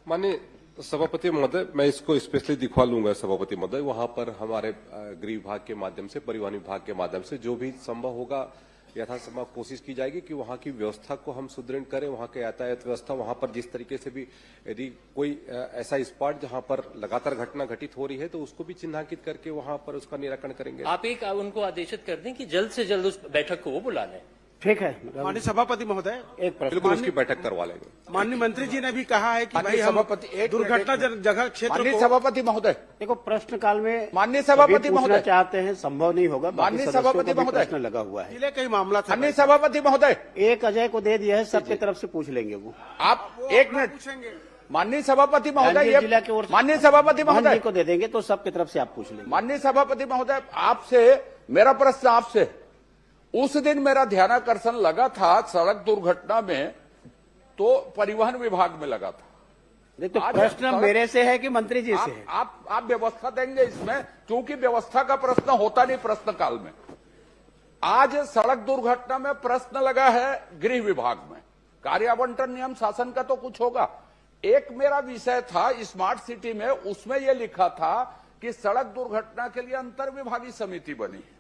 Speaker 3: माननीय सभापति महोदय, मैं इसको स्पेशली दिखवा लूंगा सभापति महोदय। वहां पर हमारे गृह विभाग के माध्यम से, परिवहन विभाग के माध्यम से जो भी संभव होगा यथासंभव कोशिश की जाएगी कि वहां की व्यवस्था को हम सुदृढ़ करें। वहां के यातायात व्यवस्था, वहां पर जिस तरीके से भी यदि कोई ऐसा स्पॉट जहां पर लगातार घटना घटित हो रही है तो उसको भी चिन्हांकित करके वहां पर उसका निराकरण करेंगे।
Speaker 5: आप एक उनको आदेशित कर दें कि जल्द से जल्द उस बैठक को वो बुला लें।
Speaker 2: ठीक है
Speaker 11: माननीय सभापति महोदय,
Speaker 2: एक प्रश्न।
Speaker 3: बिल्कुल उसकी बैठक करवा लेंगे।
Speaker 11: माननीय मंत्री जी ने भी कहा है कि भाई
Speaker 8: माननीय
Speaker 11: हम
Speaker 8: सभापति, एक
Speaker 11: दुर्घटना जगह क्षेत्र
Speaker 8: माननीय
Speaker 11: को
Speaker 8: सभापति महोदय,
Speaker 2: देखो प्रश्न काल में
Speaker 8: माननीय सभापति
Speaker 2: पूछना
Speaker 8: महोदय,
Speaker 2: चाहते हैं, संभव नहीं होगा। बाकी
Speaker 8: माननीय
Speaker 2: सदस्यों
Speaker 8: सभापति
Speaker 2: को भी
Speaker 8: महोदय,
Speaker 2: प्रश्न लगा हुआ है।
Speaker 11: जिले का ही मामला था।
Speaker 8: माननीय सभापति महोदय,
Speaker 2: एक अजय को दे दिया है, सबकी तरफ से पूछ लेंगे वो।
Speaker 8: आप एक मिनट।
Speaker 11: पूछेंगे।
Speaker 8: माननीय सभापति महोदय,
Speaker 2: जांजगीर जिला की ओर से
Speaker 8: माननीय सभापति
Speaker 2: मोहन
Speaker 8: महोदय
Speaker 2: जी को दे देंगे तो सबकी तरफ से आप पूछ लेंगे।
Speaker 8: माननीय सभापति महोदय, आपसे मेरा प्रश्न आपसे, उस दिन मेरा ध्यानाकर्षण लगा था सड़क दुर्घटना में तो परिवहन विभाग में लगा था।
Speaker 2: देखो प्रश्न मेरे से है कि मंत्री जी से है?
Speaker 8: आप व्यवस्था देंगे इसमें, क्योंकि व्यवस्था का प्रश्न होता नहीं प्रश्न काल में। आज सड़क दुर्घटना में प्रश्न लगा है गृह विभाग में, कार्य आवंटन नियम शासन का तो कुछ होगा। एक मेरा विषय था स्मार्ट सिटी में, उसमें यह लिखा था कि सड़क दुर्घटना के लिए अंतर विभागीय समिति बनी है।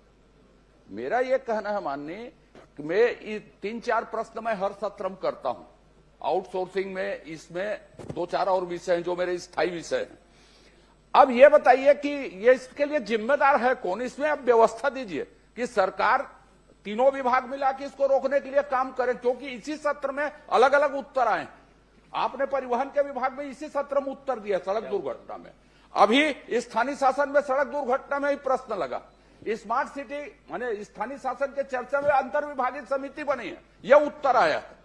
Speaker 8: मेरा यह कहना है माननीय, मैं 3-4 प्रश्न मैं हर सत्र में करता हूं, आउटसोर्सिंग में, इसमें 2-4 और विषय हैं जो मेरे स्थायी विषय हैं। अब ये बताइए कि ये इसके लिए जिम्मेदार है कौन? इसमें आप व्यवस्था दीजिए कि सरकार तीनों विभाग मिला के इसको रोकने के लिए काम करे, क्योंकि इसी सत्र में अलग अलग उत्तर आए। आपने परिवहन के विभाग में इसी सत्र में उत्तर दिया सड़क दुर्घटना में, अभी स्थानीय शासन में सड़क दुर्घटना में ही प्रश्न लगा। स्मार्ट सिटी माने स्थानीय शासन के चर्चा में अंतर विभागीय समिति बनी है, यह उत्तर आया है।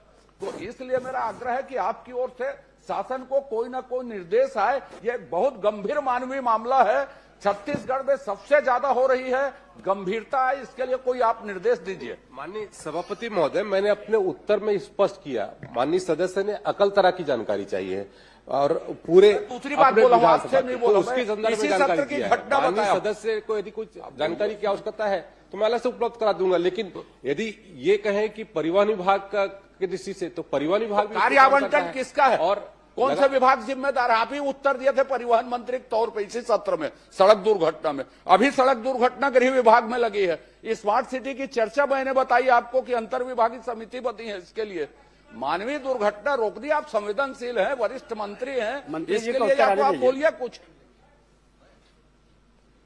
Speaker 8: तो इसलिए मेरा आग्रह है कि आपकी ओर से शासन को कोई ना कोई निर्देश आए। यह बहुत गंभीर मानवीय मामला है, छत्तीसगढ़ में सबसे ज्यादा हो रही है, गंभीरता है, इसके लिए कोई आप निर्देश दीजिए।
Speaker 3: माननीय सभापति महोदय, मैंने अपने उत्तर में स्पष्ट किया, माननीय सदस्य ने अकलतरा की जानकारी चाहिए और पूरे
Speaker 8: दूसरी बात बोला हूं, आपसे नहीं बोला,
Speaker 3: उसके संदर्भ में
Speaker 8: इसी
Speaker 3: जानकारी
Speaker 8: सत्र की
Speaker 3: किया है।
Speaker 8: घटना
Speaker 3: माननीय
Speaker 8: बताया।
Speaker 3: सदस्य को यदि कुछ जानकारी की आवश्यकता है तो मैं अलग से उपलब्ध करा दूंगा, लेकिन यदि ये कहें कि परिवहन विभाग का की दृष्टि से, तो परिवहन विभाग भी
Speaker 8: कार्य आवंटन किसका है
Speaker 3: और
Speaker 8: कौन सा विभाग जिम्मेदार है? आप ही उत्तर दिए थे परिवहन मंत्री के तौर पर इसी सत्र में सड़क दुर्घटना में। अभी सड़क दुर्घटना गृह विभाग में लगी है। स्मार्ट सिटी की चर्चा मैंने बताई आपको कि अंतर विभागीय समिति बनी है इसके लिए। मानवीय दुर्घटना रोकनी, आप संवेदनशील हैं, वरिष्ठ मंत्री हैं, इसके लिए आप बोलिए कुछ।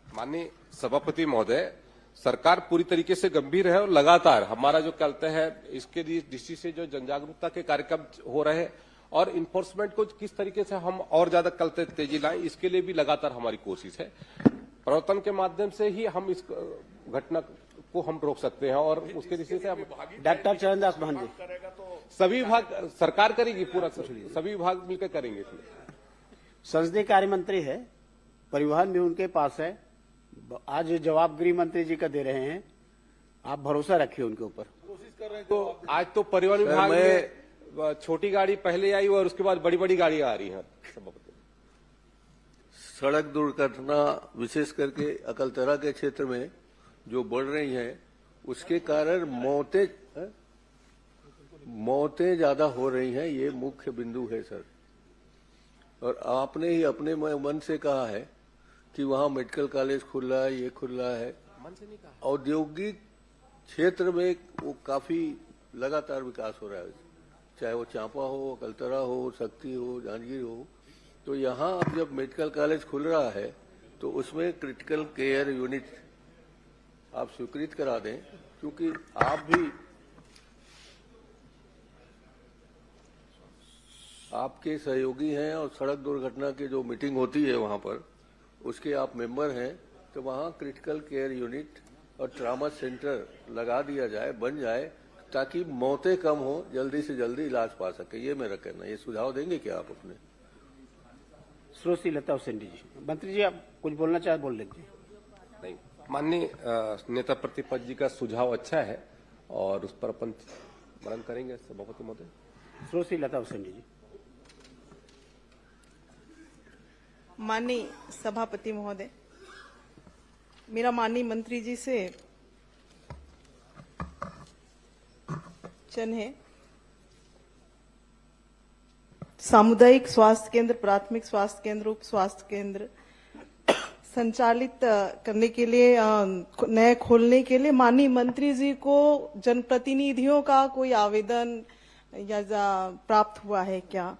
Speaker 3: माननीय सभापति महोदय, सरकार पूरी तरीके से गंभीर है और लगातार हमारा जो कहते हैं इसके दृष्टि से जो जनजागरूकता के कार्यक्रम हो रहे हैं और इन्फोर्समेंट को किस तरीके से हम और ज्यादा कल तेजी लाएं, इसके लिए भी लगातार हमारी कोशिश है। प्रवर्तन के माध्यम से ही हम इस घटना को हम रोक सकते हैं और उसके दृष्टि से हम
Speaker 2: डॉक्टर चरणदास महन जी,
Speaker 3: सभी विभाग सरकार करेगी, पूरा सभी विभाग मिलकर करेंगे। इसमें
Speaker 2: संसदीय कार्य मंत्री है, परिवहन भी उनके पास है, आज जवाब गृह मंत्री जी का दे रहे हैं, आप भरोसा रखिए उनके ऊपर।
Speaker 3: तो आज तो परिवहन विभाग में छोटी गाड़ी पहले आई और उसके बाद बड़ी बड़ी गाड़ियां आ रही हैं।
Speaker 9: सड़क दुर्घटना विशेष करके अकलतरा के क्षेत्र में जो बढ़ रही हैं, उसके कारण मौतें ज्यादा हो रही हैं, ये मुख्य बिंदु है सर। और आपने ही अपने मन से कहा है कि वहां मेडिकल कॉलेज खुल रहा है, ये खुल रहा है। औद्योगिक क्षेत्र में वो काफी लगातार विकास हो रहा है, चाहे वो चांपा हो, अकलतरा हो, शक्ति हो, जांजगीर हो। तो यहाँ अब जब मेडिकल कॉलेज खुल रहा है तो उसमें क्रिटिकल केयर यूनिट आप स्वीकृत करा दें, क्योंकि आप भी आपके सहयोगी हैं और सड़क दुर्घटना की जो मीटिंग होती है वहां पर उसके आप मेंबर हैं, तो वहां क्रिटिकल केयर यूनिट और ट्रामा सेंटर लगा दिया जाए, बन जाए, ताकि मौतें कम हो, जल्दी से जल्दी इलाज पा सके। ये मेरा कहना है। ये सुझाव देंगे क्या आप अपने?
Speaker 2: श्रीमती लता हुसैनी जी, मंत्री जी आप कुछ बोलना चाहे बोल लीजिए।
Speaker 3: नहीं, माननीय नेता प्रतिपक्ष जी का सुझाव अच्छा है और उस पर अपन मनन करेंगे सभापति महोदय।
Speaker 2: श्रीमती लता हुसैनी जी।
Speaker 10: माननीय सभापति महोदय, मेरा माननीय मंत्री जी से प्रश्न है। सामुदायिक स्वास्थ्य केंद्र, प्राथमिक स्वास्थ्य केंद्र, उप स्वास्थ्य केंद्र संचालित करने के लिए, नए खोलने के लिए माननीय मंत्री जी को जनप्रतिनिधियों का कोई आवेदन या प्राप्त हुआ है क्या?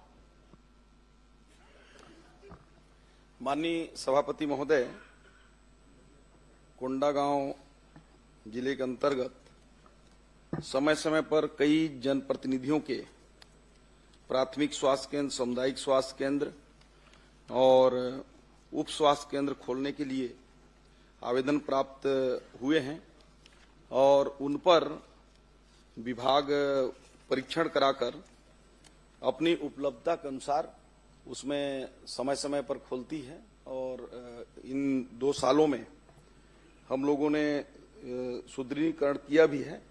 Speaker 7: माननीय सभापति महोदय, कोंडागांव जिले के अंतर्गत समय समय पर कई जनप्रतिनिधियों के प्राथमिक स्वास्थ्य केंद्र, सामुदायिक स्वास्थ्य केंद्र और उप स्वास्थ्य केंद्र खोलने के लिए आवेदन प्राप्त हुए हैं और उन पर विभाग परीक्षण कराकर अपनी उपलब्धता के अनुसार उसमें समय समय पर खोलती है। और इन 2 सालों में हम लोगों ने सुदृढ़ीकरण किया भी है।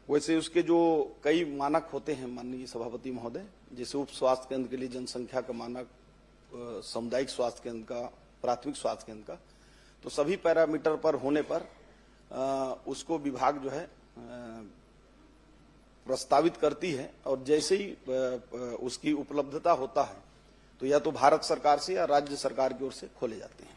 Speaker 7: वैसे उसके जो कई मानक होते हैं माननीय सभापति महोदय, जैसे उप स्वास्थ्य केंद्र के लिए जनसंख्या का मानक, सामुदायिक स्वास्थ्य केंद्र का, प्राथमिक स्वास्थ्य केंद्र का, तो सभी पैरामीटर पर होने पर उसको विभाग जो है प्रस्तावित करती है और जैसे ही उसकी उपलब्धता होता है तो या तो भारत सरकार से या राज्य सरकार की ओर से खोले जाते हैं।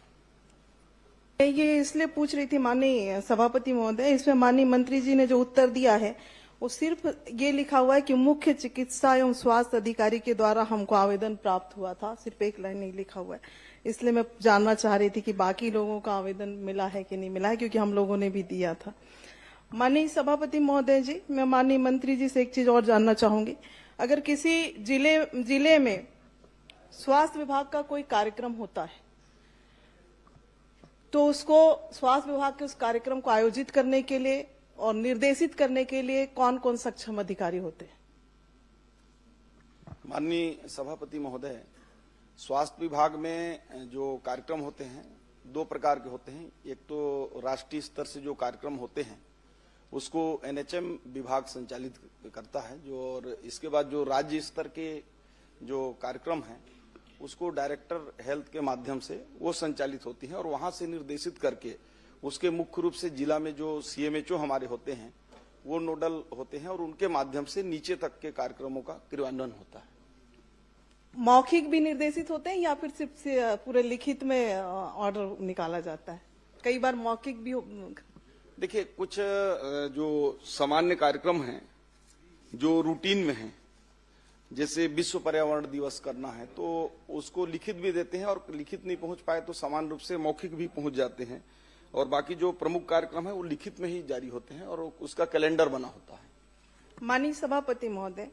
Speaker 10: मैं ये इसलिए पूछ रही थी माननीय सभापति महोदय, इसमें माननीय मंत्री जी ने जो उत्तर दिया है वो सिर्फ ये लिखा हुआ है कि मुख्य चिकित्सा एवं स्वास्थ्य अधिकारी के द्वारा हमको आवेदन प्राप्त हुआ था, सिर्फ एक लाइन नहीं लिखा हुआ है। इसलिए मैं जानना चाह रही थी कि बाकी लोगों का आवेदन मिला है कि नहीं मिला है, क्योंकि हम लोगों ने भी दिया था। माननीय सभापति महोदय जी, मैं माननीय मंत्री जी से एक चीज और जानना चाहूंगी। अगर किसी जिले में स्वास्थ्य विभाग का कोई कार्यक्रम होता है तो उसको स्वास्थ्य विभाग के उस कार्यक्रम को आयोजित करने के लिए और निर्देशित करने के लिए कौन कौन सक्षम अधिकारी होते हैं?
Speaker 7: माननीय सभापति महोदय, स्वास्थ्य विभाग में जो कार्यक्रम होते हैं 2 प्रकार के होते हैं। एक तो राष्ट्रीय स्तर से जो कार्यक्रम होते हैं उसको NHM विभाग संचालित करता है, जो और इसके बाद जो राज्य स्तर के जो कार्यक्रम हैं उसको डायरेक्टर हेल्थ के माध्यम से वो संचालित होती हैं और वहां से निर्देशित करके उसके मुख्य रूप से जिला में जो CMHO हमारे होते हैं वो नोडल होते हैं और उनके माध्यम से नीचे तक के कार्यक्रमों का क्रियान्वयन होता है।
Speaker 10: मौखिक भी निर्देशित होते हैं या फिर सिर्फ पूरे लिखित में ऑर्डर निकाला जाता है? कई बार मौखिक भी
Speaker 7: देखिए, कुछ जो सामान्य कार्यक्रम हैं जो रूटीन में हैं, जैसे विश्व पर्यावरण दिवस करना है तो उसको लिखित भी देते हैं और लिखित नहीं पहुंच पाए तो सामान्य रूप से मौखिक भी पहुंच जाते हैं और बाकी जो प्रमुख कार्यक्रम है वो लिखित में ही जारी होते हैं और उसका कैलेंडर बना होता है।
Speaker 10: माननीय सभापति महोदय,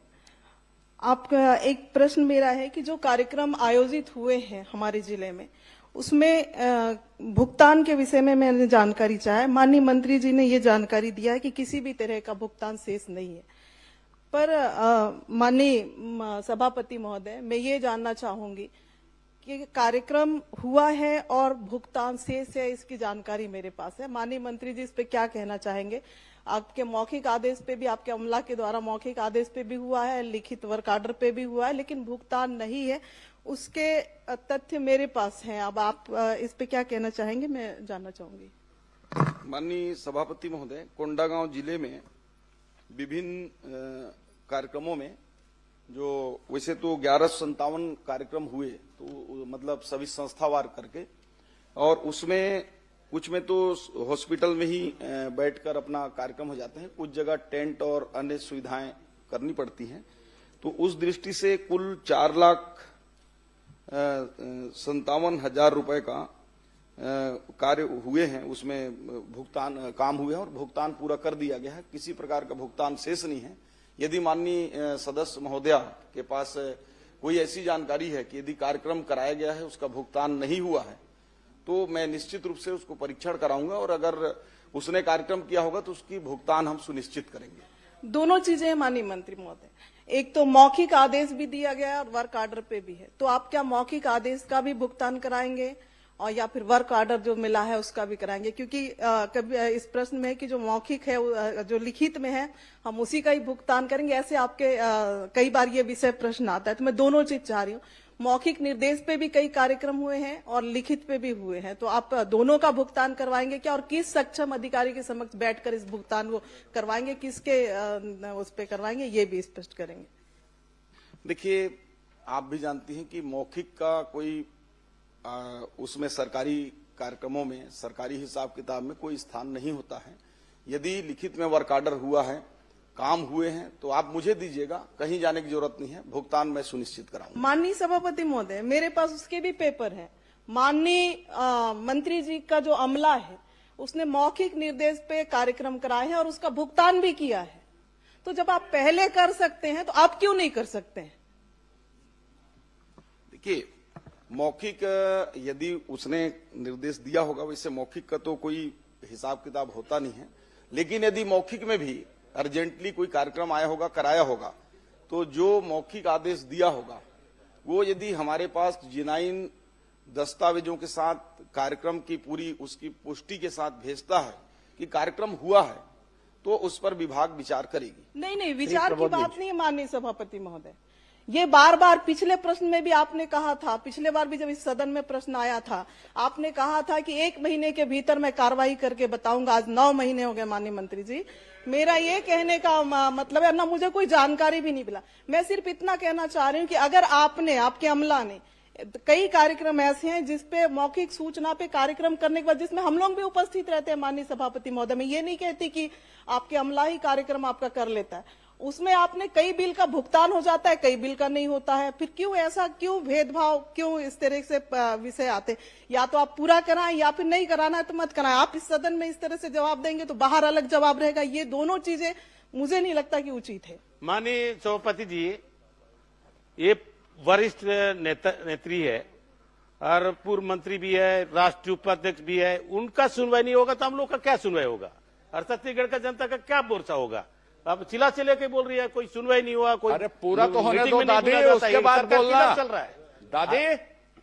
Speaker 10: आपका एक प्रश्न मेरा है कि जो कार्यक्रम आयोजित हुए हैं हमारे जिले में उसमें भुगतान के विषय में मैंने जानकारी चाहा। माननीय मंत्री जी ने ये जानकारी दिया है कि किसी भी तरह का भुगतान शेष नहीं है, पर माननीय सभापति महोदय, मैं ये जानना चाहूंगी कि कार्यक्रम हुआ है और भुगतान शेष है, इसकी जानकारी मेरे पास है। माननीय मंत्री जी इस पे क्या कहना चाहेंगे? आपके मौखिक आदेश पे भी, आपके अमला के द्वारा मौखिक आदेश पे भी हुआ है, लिखित वर्क आर्डर पे भी हुआ है, लेकिन भुगतान नहीं है, उसके तथ्य मेरे पास हैं। अब आप इस पे क्या कहना चाहेंगे, मैं जानना चाहूंगी।
Speaker 7: माननीय सभापति महोदय, कोंडागांव जिले में विभिन्न कार्यक्रमों में जो वैसे तो 1157 कार्यक्रम हुए, तो मतलब सभी संस्थावार करके, और उसमें कुछ में तो हॉस्पिटल में ही बैठकर अपना कार्यक्रम हो जाते हैं, कुछ जगह टेंट और अन्य सुविधाएं करनी पड़ती हैं। तो उस दृष्टि से कुल 4,57,000 रुपए का कार्य हुए हैं, उसमें भुगतान काम हुए हैं और भुगतान पूरा कर दिया गया है। किसी प्रकार का भुगतान शेष नहीं है। यदि माननीय सदस्य महोदया के पास कोई ऐसी जानकारी है कि यदि कार्यक्रम कराया गया है उसका भुगतान नहीं हुआ है तो मैं निश्चित रूप से उसको परीक्षण कराऊंगा और अगर उसने कार्यक्रम किया होगा तो उसकी भुगतान हम सुनिश्चित करेंगे।
Speaker 10: दोनों चीजें हैं माननीय मंत्री महोदय, एक तो मौखिक आदेश भी दिया गया है और वर्क ऑर्डर पे भी है, तो आप क्या मौखिक आदेश का भी भुगतान कराएंगे और या फिर वर्क ऑर्डर जो मिला है उसका भी कराएंगे? क्योंकि कभी इस प्रश्न में है कि जो मौखिक है जो लिखित में है हम उसी का ही भुगतान करेंगे, ऐसे आपके कई बार ये विषय प्रश्न आता है, तो मैं दोनों चीज चाह रही हूँ। मौखिक निर्देश पे भी कई कार्यक्रम हुए हैं और लिखित पे भी हुए हैं, तो आप दोनों का भुगतान करवाएंगे क्या और किस सक्षम अधिकारी के समक्ष बैठकर इस भुगतान को करवाएंगे, किसके उस पे करवाएंगे, ये भी स्पष्ट करेंगे।
Speaker 7: देखिए, आप भी जानती हैं कि मौखिक का कोई उसमें सरकारी कार्यक्रमों में सरकारी हिसाब किताब में कोई स्थान नहीं होता है। यदि लिखित में वर्क ऑर्डर हुआ है, काम हुए हैं, तो आप मुझे दीजिएगा, कहीं जाने की जरूरत नहीं है, भुगतान मैं सुनिश्चित कराऊंगा।
Speaker 10: माननीय सभापति महोदय, मेरे पास उसके भी पेपर है। माननीय मंत्री जी का जो अमला है उसने मौखिक निर्देश पे कार्यक्रम कराए हैं और उसका भुगतान भी किया है, तो जब आप पहले कर सकते हैं तो आप क्यों नहीं कर सकते हैं?
Speaker 7: देखिए, मौखिक यदि उसने निर्देश दिया होगा, वैसे मौखिक का तो कोई हिसाब किताब होता नहीं है, लेकिन यदि मौखिक में भी अर्जेंटली कोई कार्यक्रम आया होगा, कराया होगा, तो जो मौखिक आदेश दिया होगा वो यदि हमारे पास जिनाइन दस्तावेजों के साथ कार्यक्रम की पूरी उसकी पुष्टि के साथ भेजता है कि कार्यक्रम हुआ है, तो उस पर विभाग विचार करेगी।
Speaker 10: नहीं, विचार की बात नहीं है माननीय सभापति महोदय, ये बार बार पिछले प्रश्न में भी आपने कहा था, पिछले बार भी जब इस सदन में प्रश्न आया था आपने कहा था कि 1 महीने के भीतर मैं कार्रवाई करके बताऊंगा। आज 9 महीने हो गए माननीय मंत्री जी, मेरा ये कहने का मतलब है ना, मुझे कोई जानकारी भी नहीं मिला। मैं सिर्फ इतना कहना चाह रही हूँ कि अगर आपने, आपके अमला ने, कई कार्यक्रम ऐसे हैं जिसपे मौखिक सूचना पे कार्यक्रम करने के बाद जिसमें हम लोग भी उपस्थित रहते हैं माननीय सभापति महोदय, मैं ये नहीं कहती कि आपके अमला ही कार्यक्रम आपका कर लेता है, उसमें आपने कई बिल का भुगतान हो जाता है, कई बिल का नहीं होता है, फिर क्यों ऐसा, क्यों भेदभाव, क्यों इस तरह से विषय आते? या तो आप पूरा कराएं या फिर नहीं कराना है तो मत कराएं। आप इस सदन में इस तरह से जवाब देंगे तो बाहर अलग जवाब रहेगा, ये दोनों चीजें मुझे नहीं लगता कि उचित है।
Speaker 6: माननीय सभापति जी, ये वरिष्ठ नेत्री है और पूर्व मंत्री भी है, राष्ट्रीय उपाध्यक्ष भी है, उनका सुनवाई नहीं होगा तो हम लोग का क्या सुनवाई होगा और छत्तीसगढ़ का जनता का क्या मोर्चा होगा? अब चिल्ला चिल्ला के बोल रही है कोई सुनवाई नहीं हुआ, कोई
Speaker 8: अरे पूरा तो होने
Speaker 6: मीटिंग
Speaker 8: दो
Speaker 6: में नहीं
Speaker 8: दादी,
Speaker 6: सुना जाता,
Speaker 8: उसके
Speaker 6: ये
Speaker 8: बाद
Speaker 6: सरकार
Speaker 8: बोलना।
Speaker 6: किधर चल रहा है?
Speaker 8: दादी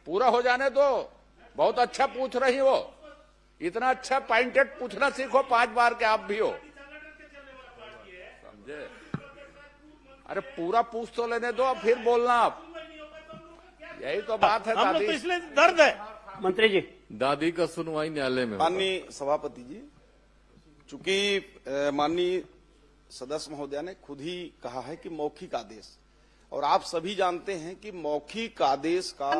Speaker 8: पूरा हो जाने दो, बहुत अच्छा पूछ रही हो, इतना अच्छा पॉइंटेड पूछना सीखो 5 बार के आप भी हो, समझे? अरे पूरा पूछ तो लेने दो, फिर बोलना आप, यही तो बात है
Speaker 6: हम लोग
Speaker 8: दादी।
Speaker 6: तो इसलिए दर्द है।
Speaker 2: मंत्री जी,
Speaker 4: दादी का सुनवाई न्यायालय में होगा।
Speaker 7: माननीय सभापति जी, चूंकि माननीय सदस्य महोदया ने खुद ही कहा है कि मौखिक आदेश, और आप सभी जानते हैं कि मौखिक आदेश का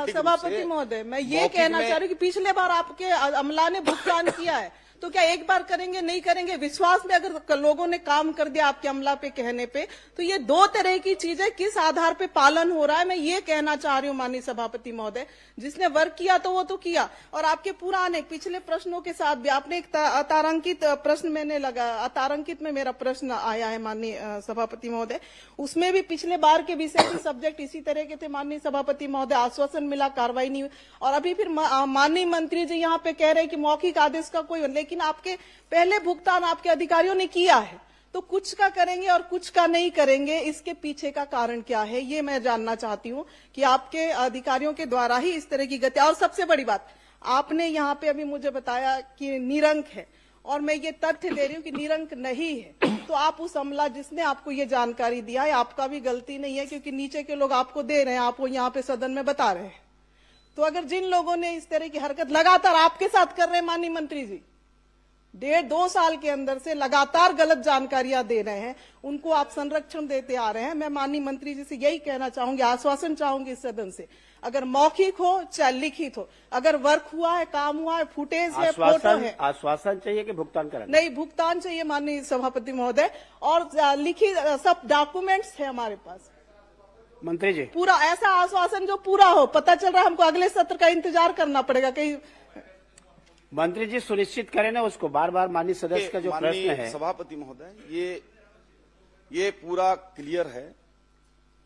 Speaker 10: सभापति महोदय, मैं ये कहना चाह रही हूँ कि पिछले बार आपके अमला ने भुगतान किया है, तो क्या एक बार करेंगे, नहीं करेंगे? विश्वास में अगर लोगों ने काम कर दिया आपके अमला पे कहने पे, तो ये 2 तरह की चीजें किस आधार पे पालन हो रहा है, मैं ये कहना चाह रही हूँ माननीय सभापति महोदय। जिसने वर्क किया तो वो तो किया, और आपके पुराने पिछले प्रश्नों के साथ भी आपने एक अतारांकित प्रश्न मैंने लगा, अतारांकित में मेरा प्रश्न आया है माननीय सभापति महोदय, उसमें भी पिछले बार के विषय के सब्जेक्ट इसी तरह के थे माननीय सभापति महोदय, आश्वासन मिला, कार्रवाई नहीं हुई, और अभी फिर माननीय मंत्री जी यहाँ पे कह रहे हैं कि मौखिक आदेश का कोई, लेकिन आपके पहले भुगतान आपके अधिकारियों ने किया है, तो कुछ का करेंगे और कुछ का नहीं करेंगे, इसके पीछे का कारण क्या है, ये मैं जानना चाहती हूँ कि आपके अधिकारियों के द्वारा ही इस तरह की गति। और सबसे बड़ी बात, आपने यहाँ पे अभी मुझे बताया कि निरंक है, और मैं ये तथ्य दे रही हूँ कि निरंक नहीं है, तो आप उस अमला जिसने आपको ये जानकारी दिया है, आपका भी गलती नहीं है, क्योंकि नीचे के लोग आपको दे रहे हैं, आप वो यहाँ पे सदन में बता रहे हैं। तो अगर जिन लोगों ने इस तरह की हरकत लगातार आपके साथ कर रहे हैं माननीय मंत्री जी, 1.5-2 साल के अंदर से लगातार गलत जानकारियां दे रहे हैं, उनको आप संरक्षण देते आ रहे हैं। मैं माननीय मंत्री जी से यही कहना चाहूंगी, आश्वासन चाहूंगी इस सदन से, अगर मौखिक हो चाहे लिखित हो, अगर वर्क हुआ है, काम हुआ है, फुटेज है, फोटो है,
Speaker 2: आश्वासन चाहिए कि भुगतान कराना?
Speaker 10: नहीं, भुगतान चाहिए माननीय सभापति महोदय, और लिखित सब डॉक्यूमेंट्स है हमारे पास।
Speaker 2: मंत्री जी,
Speaker 10: पूरा ऐसा आश्वासन जो पूरा हो। पता चल रहा है हमको अगले सत्र का इंतजार करना पड़ेगा कहीं।
Speaker 2: मंत्री जी सुनिश्चित करें ना उसको, बार बार माननीय सदस्य का जो प्रश्न है।
Speaker 7: सभापति महोदय, ये पूरा क्लियर है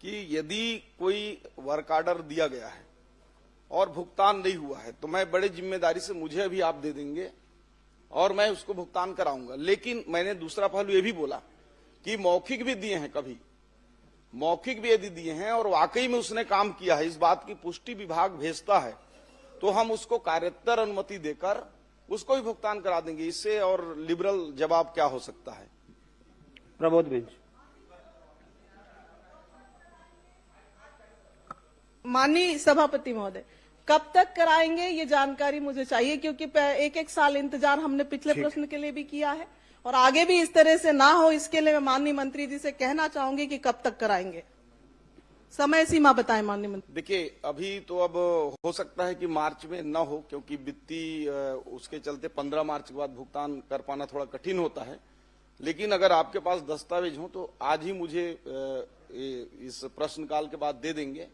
Speaker 7: कि यदि कोई वर्क ऑर्डर दिया गया है और भुगतान नहीं हुआ है तो मैं बड़े जिम्मेदारी से, मुझे अभी आप दे देंगे और मैं उसको भुगतान कराऊंगा। लेकिन मैंने दूसरा पहलू ये भी बोला कि मौखिक भी दिए हैं, कभी मौखिक भी यदि दिए हैं और वाकई में उसने काम किया है, इस बात की पुष्टि विभाग भेजता है तो हम उसको कार्योत्तर अनुमति देकर उसको भी भुगतान करा देंगे। इससे और लिबरल जवाब क्या हो सकता है।
Speaker 2: प्रबोध बेंच।
Speaker 10: माननीय सभापति महोदय, कब तक कराएंगे ये जानकारी मुझे चाहिए, क्योंकि एक एक साल इंतजार हमने पिछले प्रश्न के लिए भी किया है और आगे भी इस तरह से ना हो, इसके लिए मैं माननीय मंत्री जी से कहना चाहूंगी कि कब तक कराएंगे, समय सीमा बताएं माननीय मंत्री।
Speaker 7: देखिए, अभी तो अब हो सकता है कि मार्च में न हो, क्योंकि वित्तीय उसके चलते 15 मार्च के बाद भुगतान कर पाना थोड़ा कठिन होता है। लेकिन अगर आपके पास दस्तावेज हो तो आज ही मुझे इस प्रश्नकाल के बाद दे देंगे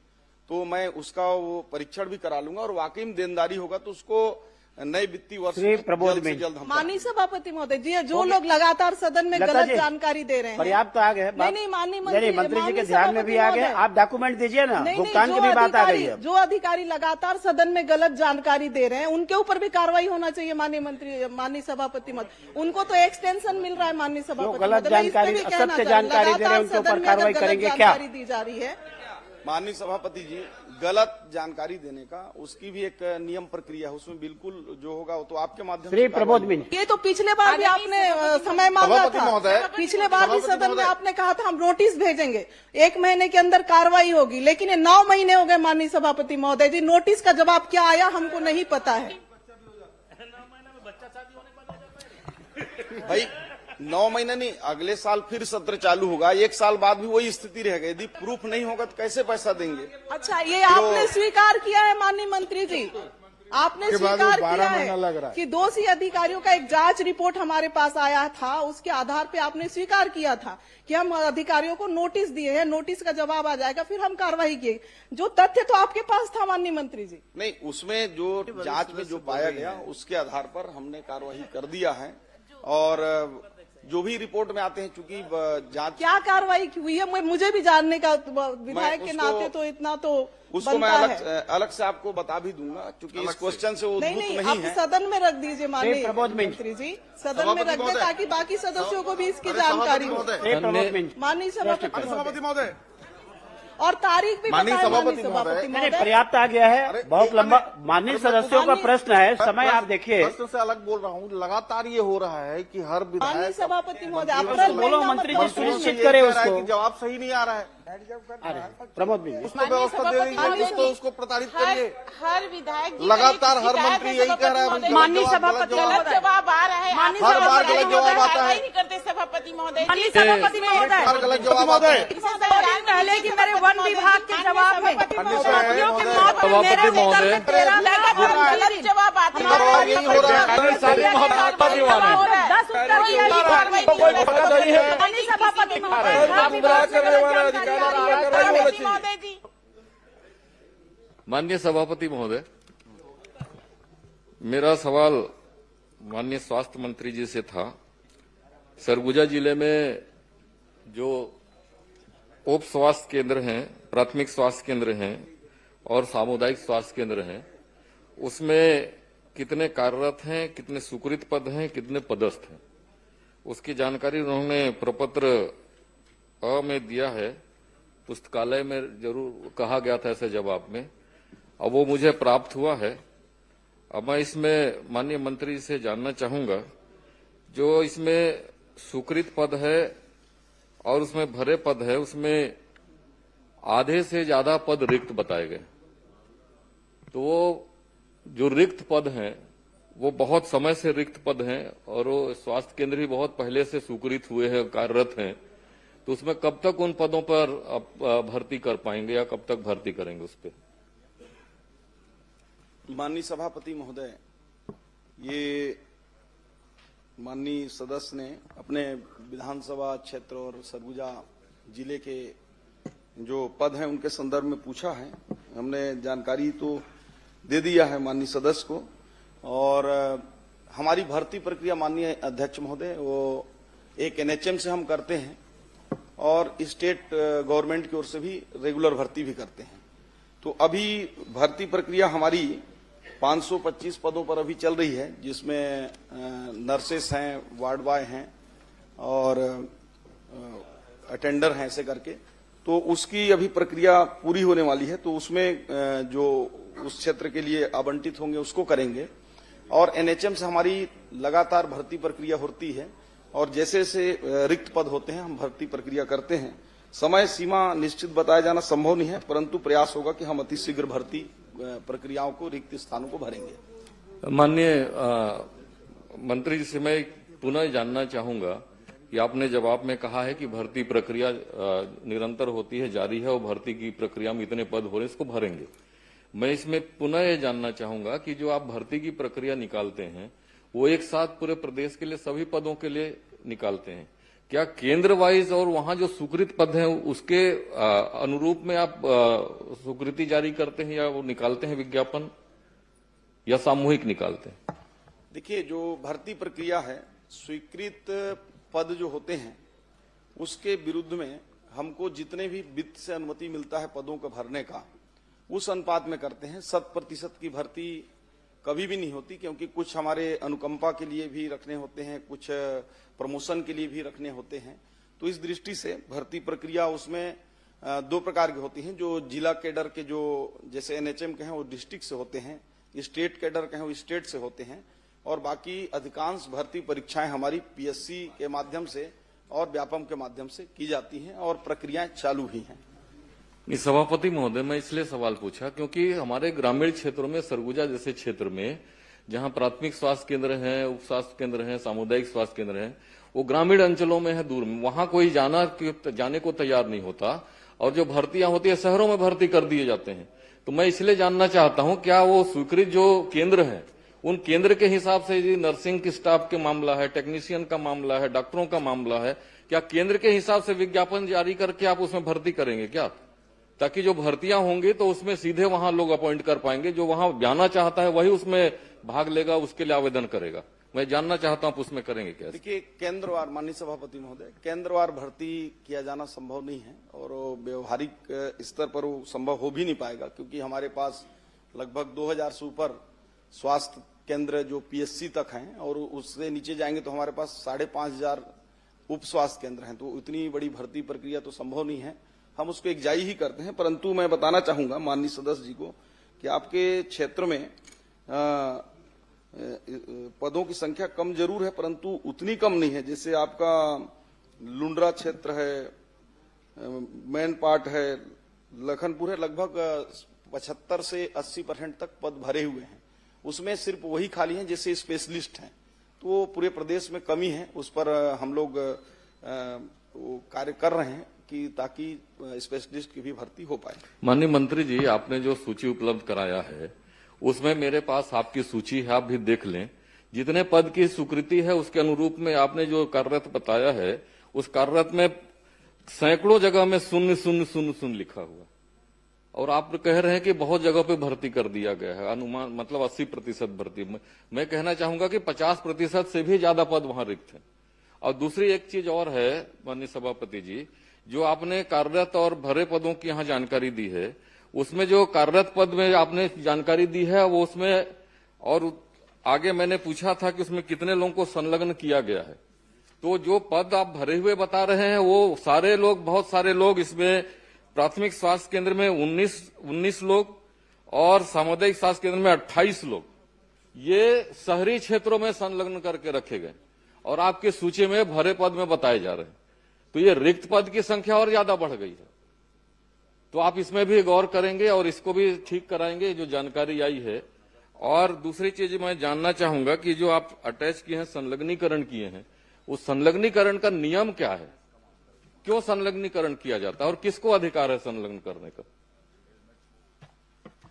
Speaker 7: तो मैं उसका वो परीक्षण भी करा लूंगा और वाकई में देनदारी होगा तो उसको नए वित्तीय वर्ष में जल्द से जल्द हम
Speaker 10: माननीय सभापति महोदय जी, जो लोग लगातार सदन में गलत जानकारी दे रहे हैं,
Speaker 2: पर्याप्त आ गए।
Speaker 10: नहीं माननीय
Speaker 2: मंत्री जी के ध्यान में भी आ गए, आप डॉक्यूमेंट दीजिए ना, भुगतान की भी बात आ गई है।
Speaker 10: जो अधिकारी लगातार सदन में गलत जानकारी दे रहे हैं उनके ऊपर भी कार्रवाई होना चाहिए माननीय सभापति महोदय। उनको तो एक्सटेंशन मिल रहा है माननीय सभापति,
Speaker 2: गलत जानकारी, असत्य जानकारी दे रहे हैं उनके ऊपर कार्रवाई करेंगे क्या?
Speaker 10: दी जा रही है
Speaker 7: माननीय सभापति जी, गलत जानकारी देने का उसकी भी एक नियम प्रक्रिया है, उसमें बिल्कुल जो होगा वो तो आपके माध्यम से।
Speaker 2: प्रबोध मिंज।
Speaker 10: ये तो पिछले बार भी आपने समय मांगा था, पिछले बार भी सदन में आपने कहा था हम नोटिस भेजेंगे, 1 महीने के अंदर कार्रवाई होगी, लेकिन ये 9 महीने हो गए माननीय सभापति महोदय जी, नोटिस का जवाब क्या आया हमको नहीं पता है।
Speaker 7: भाई 9 महीने नहीं, अगले साल फिर सत्र चालू होगा, 1 साल बाद भी वही स्थिति रहेगी। यदि प्रूफ नहीं होगा तो कैसे पैसा देंगे?
Speaker 10: अच्छा, ये आपने स्वीकार किया है माननीय मंत्री जी, आपने स्वीकार किया है कि दोषी अधिकारियों का एक जांच रिपोर्ट हमारे पास आया था, उसके आधार पे आपने स्वीकार किया था कि हम अधिकारियों को नोटिस दिए हैं, नोटिस का जवाब आ जाएगा, फिर हम कार्रवाई किए। जो तथ्य तो आपके पास था माननीय मंत्री जी।
Speaker 7: नहीं, उसमें जो जांच में जो पाया गया उसके आधार पर हमने कार्रवाई कर दिया है और जो भी रिपोर्ट में आते हैं, चूंकि जांच
Speaker 10: क्या कार्रवाई हुई है मुझे भी जानने का, विधायक के नाते तो इतना तो
Speaker 7: उसको मैं अलग से आपको बता भी दूंगा, क्योंकि इस क्वेश्चन से वो
Speaker 10: नहीं है। सदन में रख दीजिए माननीय मंत्री जी, सदन में रख दे ताकि बाकी सदस्यों को भी इसकी जानकारी हो। माननीय सभापति महोदय, और तारीख भी
Speaker 2: माननीय सभापति महोदय, पर्याप्त आ गया है, बहुत लंबा माननीय सदस्यों का प्रश्न है, समय आप देखिए।
Speaker 11: प्रश्न से अलग बोल रहा हूँ, लगातार ये हो रहा है कि हर
Speaker 10: माननीय सभापति महोदय
Speaker 2: बोलो, मंत्री जी सुनिश्चित करे उसको,
Speaker 11: जवाब सही नहीं आ रहा है।
Speaker 2: प्रमोद भी
Speaker 11: उसको व्यवस्था दे रही है तो उसको प्रताड़ित करिए।
Speaker 12: हर विधायक
Speaker 11: लगातार हर मंत्री यही कह रहा है,
Speaker 12: माननीय सभापति गलत जवाब आ रहा है,
Speaker 11: हर बार गलत जवाब आता है।
Speaker 12: नहीं करते सभापति महोदय,
Speaker 13: सभापति महोदय,
Speaker 11: हर गलत जवाब आता है।
Speaker 13: पहले कि मेरे वन विभाग के जवाब में
Speaker 12: सभापति महोदय गलत जवाब आते हैं,
Speaker 11: यही हो रहा है।
Speaker 13: 10 उत्तर माननीय सभापति महोदय।
Speaker 4: माननीय सभापति महोदय, मेरा सवाल माननीय स्वास्थ्य मंत्री जी से था। सरगुजा जिले में जो उप स्वास्थ्य केंद्र हैं, प्राथमिक स्वास्थ्य केंद्र हैं और सामुदायिक स्वास्थ्य केंद्र हैं, उसमें कितने कार्यरत हैं, कितने स्वीकृत पद हैं, कितने पदस्थ हैं, उसकी जानकारी उन्होंने प्रपत्र अ में दिया है। पुस्तकालय में जरूर कहा गया था ऐसे जवाब में, अब वो मुझे प्राप्त हुआ है। अब मैं इसमें माननीय मंत्री से जानना चाहूंगा, जो इसमें स्वीकृत पद है और उसमें भरे पद है, उसमें आधे से ज्यादा पद रिक्त बताए गए, तो वो जो रिक्त पद हैं वो बहुत समय से रिक्त पद हैं और वो स्वास्थ्य केंद्र भी बहुत पहले से स्वीकृत हुए हैं, कार्यरत हैं, तो उसमें कब तक उन पदों पर भर्ती कर पाएंगे या कब तक भर्ती करेंगे उस पर?
Speaker 7: माननीय सभापति महोदय, ये माननीय सदस्य ने अपने विधानसभा क्षेत्र और सरगुजा जिले के जो पद हैं उनके संदर्भ में पूछा है। हमने जानकारी तो दे दिया है माननीय सदस्य को, और हमारी भर्ती प्रक्रिया माननीय अध्यक्ष महोदय वो एक एनएचएम से हम करते हैं और स्टेट गवर्नमेंट की ओर से भी रेगुलर भर्ती भी करते हैं। तो अभी भर्ती प्रक्रिया हमारी 525 पदों पर अभी चल रही है, जिसमें नर्सेस हैं, वार्ड बॉय हैं और अटेंडर हैं, ऐसे करके। तो उसकी अभी प्रक्रिया पूरी होने वाली है, तो उसमें जो उस क्षेत्र के लिए आवंटित होंगे उसको करेंगे। और एनएचएम से हमारी लगातार भर्ती प्रक्रिया होती है और जैसे जैसे रिक्त पद होते हैं हम भर्ती प्रक्रिया करते हैं। समय सीमा निश्चित बताया जाना संभव नहीं है, परंतु प्रयास होगा कि हम अतिशीघ्र भर्ती प्रक्रियाओं को, रिक्त स्थानों को भरेंगे।
Speaker 4: माननीय मंत्री जी से मैं पुनः जानना चाहूंगा कि आपने जवाब में कहा है कि भर्ती प्रक्रिया निरंतर होती है, जारी है और भर्ती की प्रक्रिया में इतने पद हो रहे हैं, इसको भरेंगे। मैं इसमें पुनः ये जानना चाहूंगा कि जो आप भर्ती की प्रक्रिया निकालते हैं वो एक साथ पूरे प्रदेश के लिए सभी पदों के लिए निकालते हैं, क्या केंद्र वाइज और वहां जो स्वीकृत पद हैं उसके अनुरूप में आप स्वीकृति जारी करते हैं या वो निकालते हैं विज्ञापन, या सामूहिक निकालते हैं?
Speaker 7: देखिए, जो भर्ती प्रक्रिया है, स्वीकृत पद जो होते हैं उसके विरुद्ध में हमको जितने भी वित्त से अनुमति मिलता है पदों को भरने का, उस अनुपात में करते हैं। 100% की भर्ती कभी भी नहीं होती, क्योंकि कुछ हमारे अनुकंपा के लिए भी रखने होते हैं, कुछ प्रमोशन के लिए भी रखने होते हैं। तो इस दृष्टि से भर्ती प्रक्रिया उसमें 2 प्रकार की होती हैं। जो जिला कैडर के जो जैसे एनएचएम के हैं वो डिस्ट्रिक्ट से होते हैं, स्टेट कैडर के हैं वो स्टेट से होते हैं, और बाकी अधिकांश भर्ती परीक्षाएं हमारी पीएससी के माध्यम से और व्यापम के माध्यम से की जाती हैं और प्रक्रियाएं चालू ही हैं।
Speaker 4: सभापति महोदय, मैं इसलिए सवाल पूछा क्योंकि हमारे ग्रामीण क्षेत्रों में, सरगुजा जैसे क्षेत्र में जहां प्राथमिक स्वास्थ्य केंद्र हैं, उप स्वास्थ्य केंद्र हैं, सामुदायिक स्वास्थ्य केंद्र हैं, वो ग्रामीण अंचलों में है, दूर में, वहां कोई जाने को तैयार नहीं होता और जो भर्तियां होती है शहरों में भर्ती कर दिए जाते हैं। तो मैं इसलिए जानना चाहता हूं, क्या वो स्वीकृत जो केंद्र है उन केंद्र के हिसाब से यदि नर्सिंग की स्टाफ के मामला है, टेक्नीशियन का मामला है, डॉक्टरों का मामला है, क्या केंद्र के हिसाब से विज्ञापन जारी करके आप उसमें भर्ती करेंगे क्या? ताकि जो भर्तियां होंगी तो उसमें सीधे वहां लोग अपॉइंट कर पाएंगे, जो वहां जाना चाहता है वही उसमें भाग लेगा, उसके लिए आवेदन करेगा। मैं जानना चाहता हूं आप उसमें करेंगे क्या?
Speaker 7: देखिए, केंद्रवार, माननीय सभापति महोदय, केंद्रवार भर्ती किया जाना संभव नहीं है और व्यवहारिक स्तर पर वो संभव हो भी नहीं पाएगा, क्योंकि हमारे पास लगभग 2000 से ऊपर स्वास्थ्य केंद्र जो पीएससी तक हैं और उससे नीचे जाएंगे तो हमारे पास 5500 उप स्वास्थ्य केंद्र हैं। तो इतनी बड़ी भर्ती प्रक्रिया तो संभव नहीं है, हम उसको एकजाई ही करते हैं। परंतु मैं बताना चाहूंगा माननीय सदस्य जी को कि आपके क्षेत्र में पदों की संख्या कम जरूर है, परंतु उतनी कम नहीं है। जैसे आपका लुंड्रा क्षेत्र है, मैन पार्ट है, लखनपुर है, लगभग 75 से 80% तक पद भरे हुए हैं। उसमें सिर्फ वही खाली हैं जैसे स्पेशलिस्ट हैं। तो पूरे प्रदेश में कमी है, उस पर हम लोग कार्य कर रहे हैं कि ताकि स्पेशलिस्ट की भी भर्ती हो पाए।
Speaker 4: माननीय मंत्री जी, आपने जो सूची उपलब्ध कराया है उसमें मेरे पास आपकी सूची है, आप भी देख लें। जितने पद की स्वीकृति है उसके अनुरूप में आपने जो कार्यरत बताया है, उस कार्यरत में सैकड़ों जगह में 000 लिखा हुआ, और आप कह रहे हैं कि बहुत जगह पे भर्ती कर दिया गया है, अनुमान मतलब 80% भर्ती। मैं कहना चाहूंगा कि 50% से भी ज्यादा पद वहां रिक्त है। और दूसरी एक चीज और है माननीय सभापति जी, जो आपने कार्यरत और भरे पदों की यहाँ जानकारी दी है, उसमें जो कार्यरत पद में आपने जानकारी दी है वो उसमें, और आगे मैंने पूछा था कि उसमें कितने लोगों को संलग्न किया गया है। तो जो पद आप भरे हुए बता रहे हैं वो सारे लोग, बहुत सारे लोग इसमें प्राथमिक स्वास्थ्य केंद्र में 19 लोग और सामुदायिक स्वास्थ्य केंद्र में 28 लोग, ये शहरी क्षेत्रों में संलग्न करके रखे गए और आपकी सूची में भरे पद में बताए जा रहे हैं। तो ये रिक्त पद की संख्या और ज्यादा बढ़ गई है। तो आप इसमें भी गौर करेंगे और इसको भी ठीक कराएंगे जो जानकारी आई है। और दूसरी चीज मैं जानना चाहूंगा कि जो आप अटैच किए हैं, संलग्नीकरण किए हैं, उस संलग्नीकरण का नियम क्या है? क्यों संलग्नीकरण किया जाता है और किसको अधिकार है संलग्न करने का?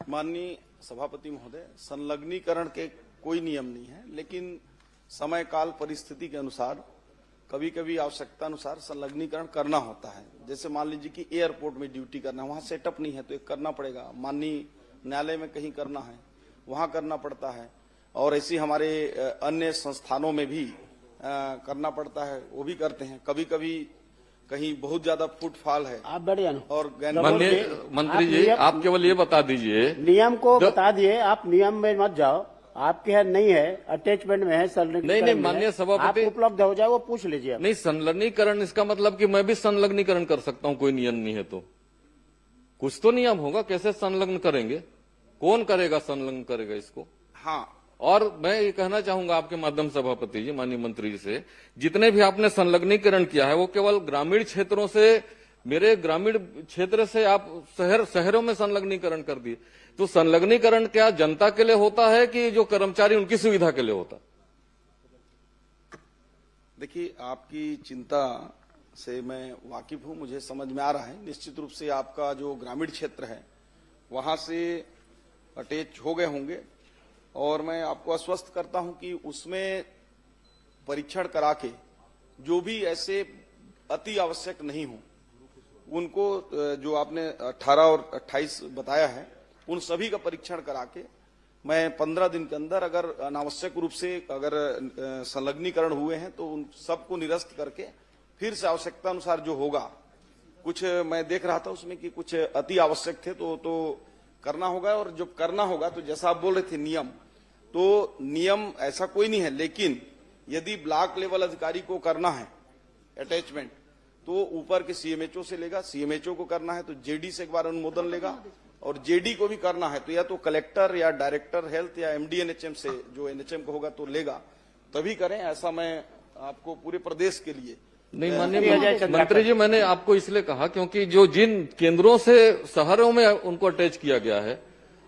Speaker 7: माननीय सभापति महोदय, संलग्नीकरण के कोई नियम नहीं है, लेकिन समय काल परिस्थिति के अनुसार कभी कभी आवश्यकता अनुसार संलग्नीकरण करना होता है। जैसे मान लीजिए कि एयरपोर्ट में ड्यूटी करना है, वहां सेटअप नहीं है तो एक करना पड़ेगा। माननीय न्यायालय में कहीं करना है, वहां करना पड़ता है। और ऐसी हमारे अन्य संस्थानों में भी करना पड़ता है, वो भी करते हैं। कभी कभी कहीं बहुत ज्यादा फुटफॉल है
Speaker 2: आप बैठ जाना।
Speaker 7: और
Speaker 4: माननीय मंत्री जी, आप केवल ये बता दीजिए,
Speaker 2: नियम को बता दिए, आप नियम में मत जाओ। आपके यहाँ नहीं है, अटैचमेंट में है, संलग्नीकरण
Speaker 4: नहीं,
Speaker 2: में
Speaker 4: माननीय
Speaker 2: है।
Speaker 4: सभापति,
Speaker 2: आप उपलब्ध हो जाए वो पूछ लीजिए।
Speaker 4: नहीं, संलग्नीकरण इसका मतलब कि मैं भी संलग्नीकरण कर सकता हूं, कोई नियम नहीं है तो कुछ तो नियम होगा। कैसे संलग्न करेंगे, कौन करेगा, संलग्न करेगा इसको?
Speaker 7: हाँ,
Speaker 4: और मैं ये कहना चाहूंगा आपके माध्यम सभापति जी, माननीय मंत्री जी से, जितने भी आपने संलग्नीकरण किया है वो केवल ग्रामीण क्षेत्रों से, मेरे ग्रामीण क्षेत्र से आप शहरों में संलग्नीकरण कर दिए। तो संलग्नीकरण क्या जनता के लिए होता है कि जो कर्मचारी उनकी सुविधा के लिए होता?
Speaker 7: देखिए, आपकी चिंता से मैं वाकिफ हूं, मुझे समझ में आ रहा है। निश्चित रूप से आपका जो ग्रामीण क्षेत्र है वहां से अटैच हो गए होंगे, और मैं आपको आश्वस्त करता हूं कि उसमें परीक्षण करा के जो भी ऐसे अति आवश्यक नहीं हो उनको, जो आपने 18 और 28 बताया है, उन सभी का परीक्षण करा के मैं 15 दिन के अंदर, अगर अनावश्यक रूप से अगर संलग्नीकरण हुए हैं तो उन सबको निरस्त करके फिर से आवश्यकता अनुसार जो होगा, कुछ मैं देख रहा था उसमें कि कुछ अति आवश्यक थे तो करना होगा। और जब करना होगा तो जैसा आप बोल रहे थे नियम, तो नियम ऐसा कोई नहीं है, लेकिन यदि ब्लॉक लेवल अधिकारी को करना है अटैचमेंट तो ऊपर के सीएमएचओ से लेगा, सीएमएचओ को करना है तो जेडी से एक बार अनुमोदन लेगा, और जेडी को भी करना है तो या तो कलेक्टर या डायरेक्टर हेल्थ या एमडी एनएचएम से, जो एनएचएम को होगा तो लेगा, तभी करें। ऐसा मैं आपको पूरे प्रदेश के लिए
Speaker 4: नहीं, माननीय मंत्री जी, मैंने आपको इसलिए कहा क्योंकि जो जिन केंद्रों से शहरों में उनको अटैच किया गया है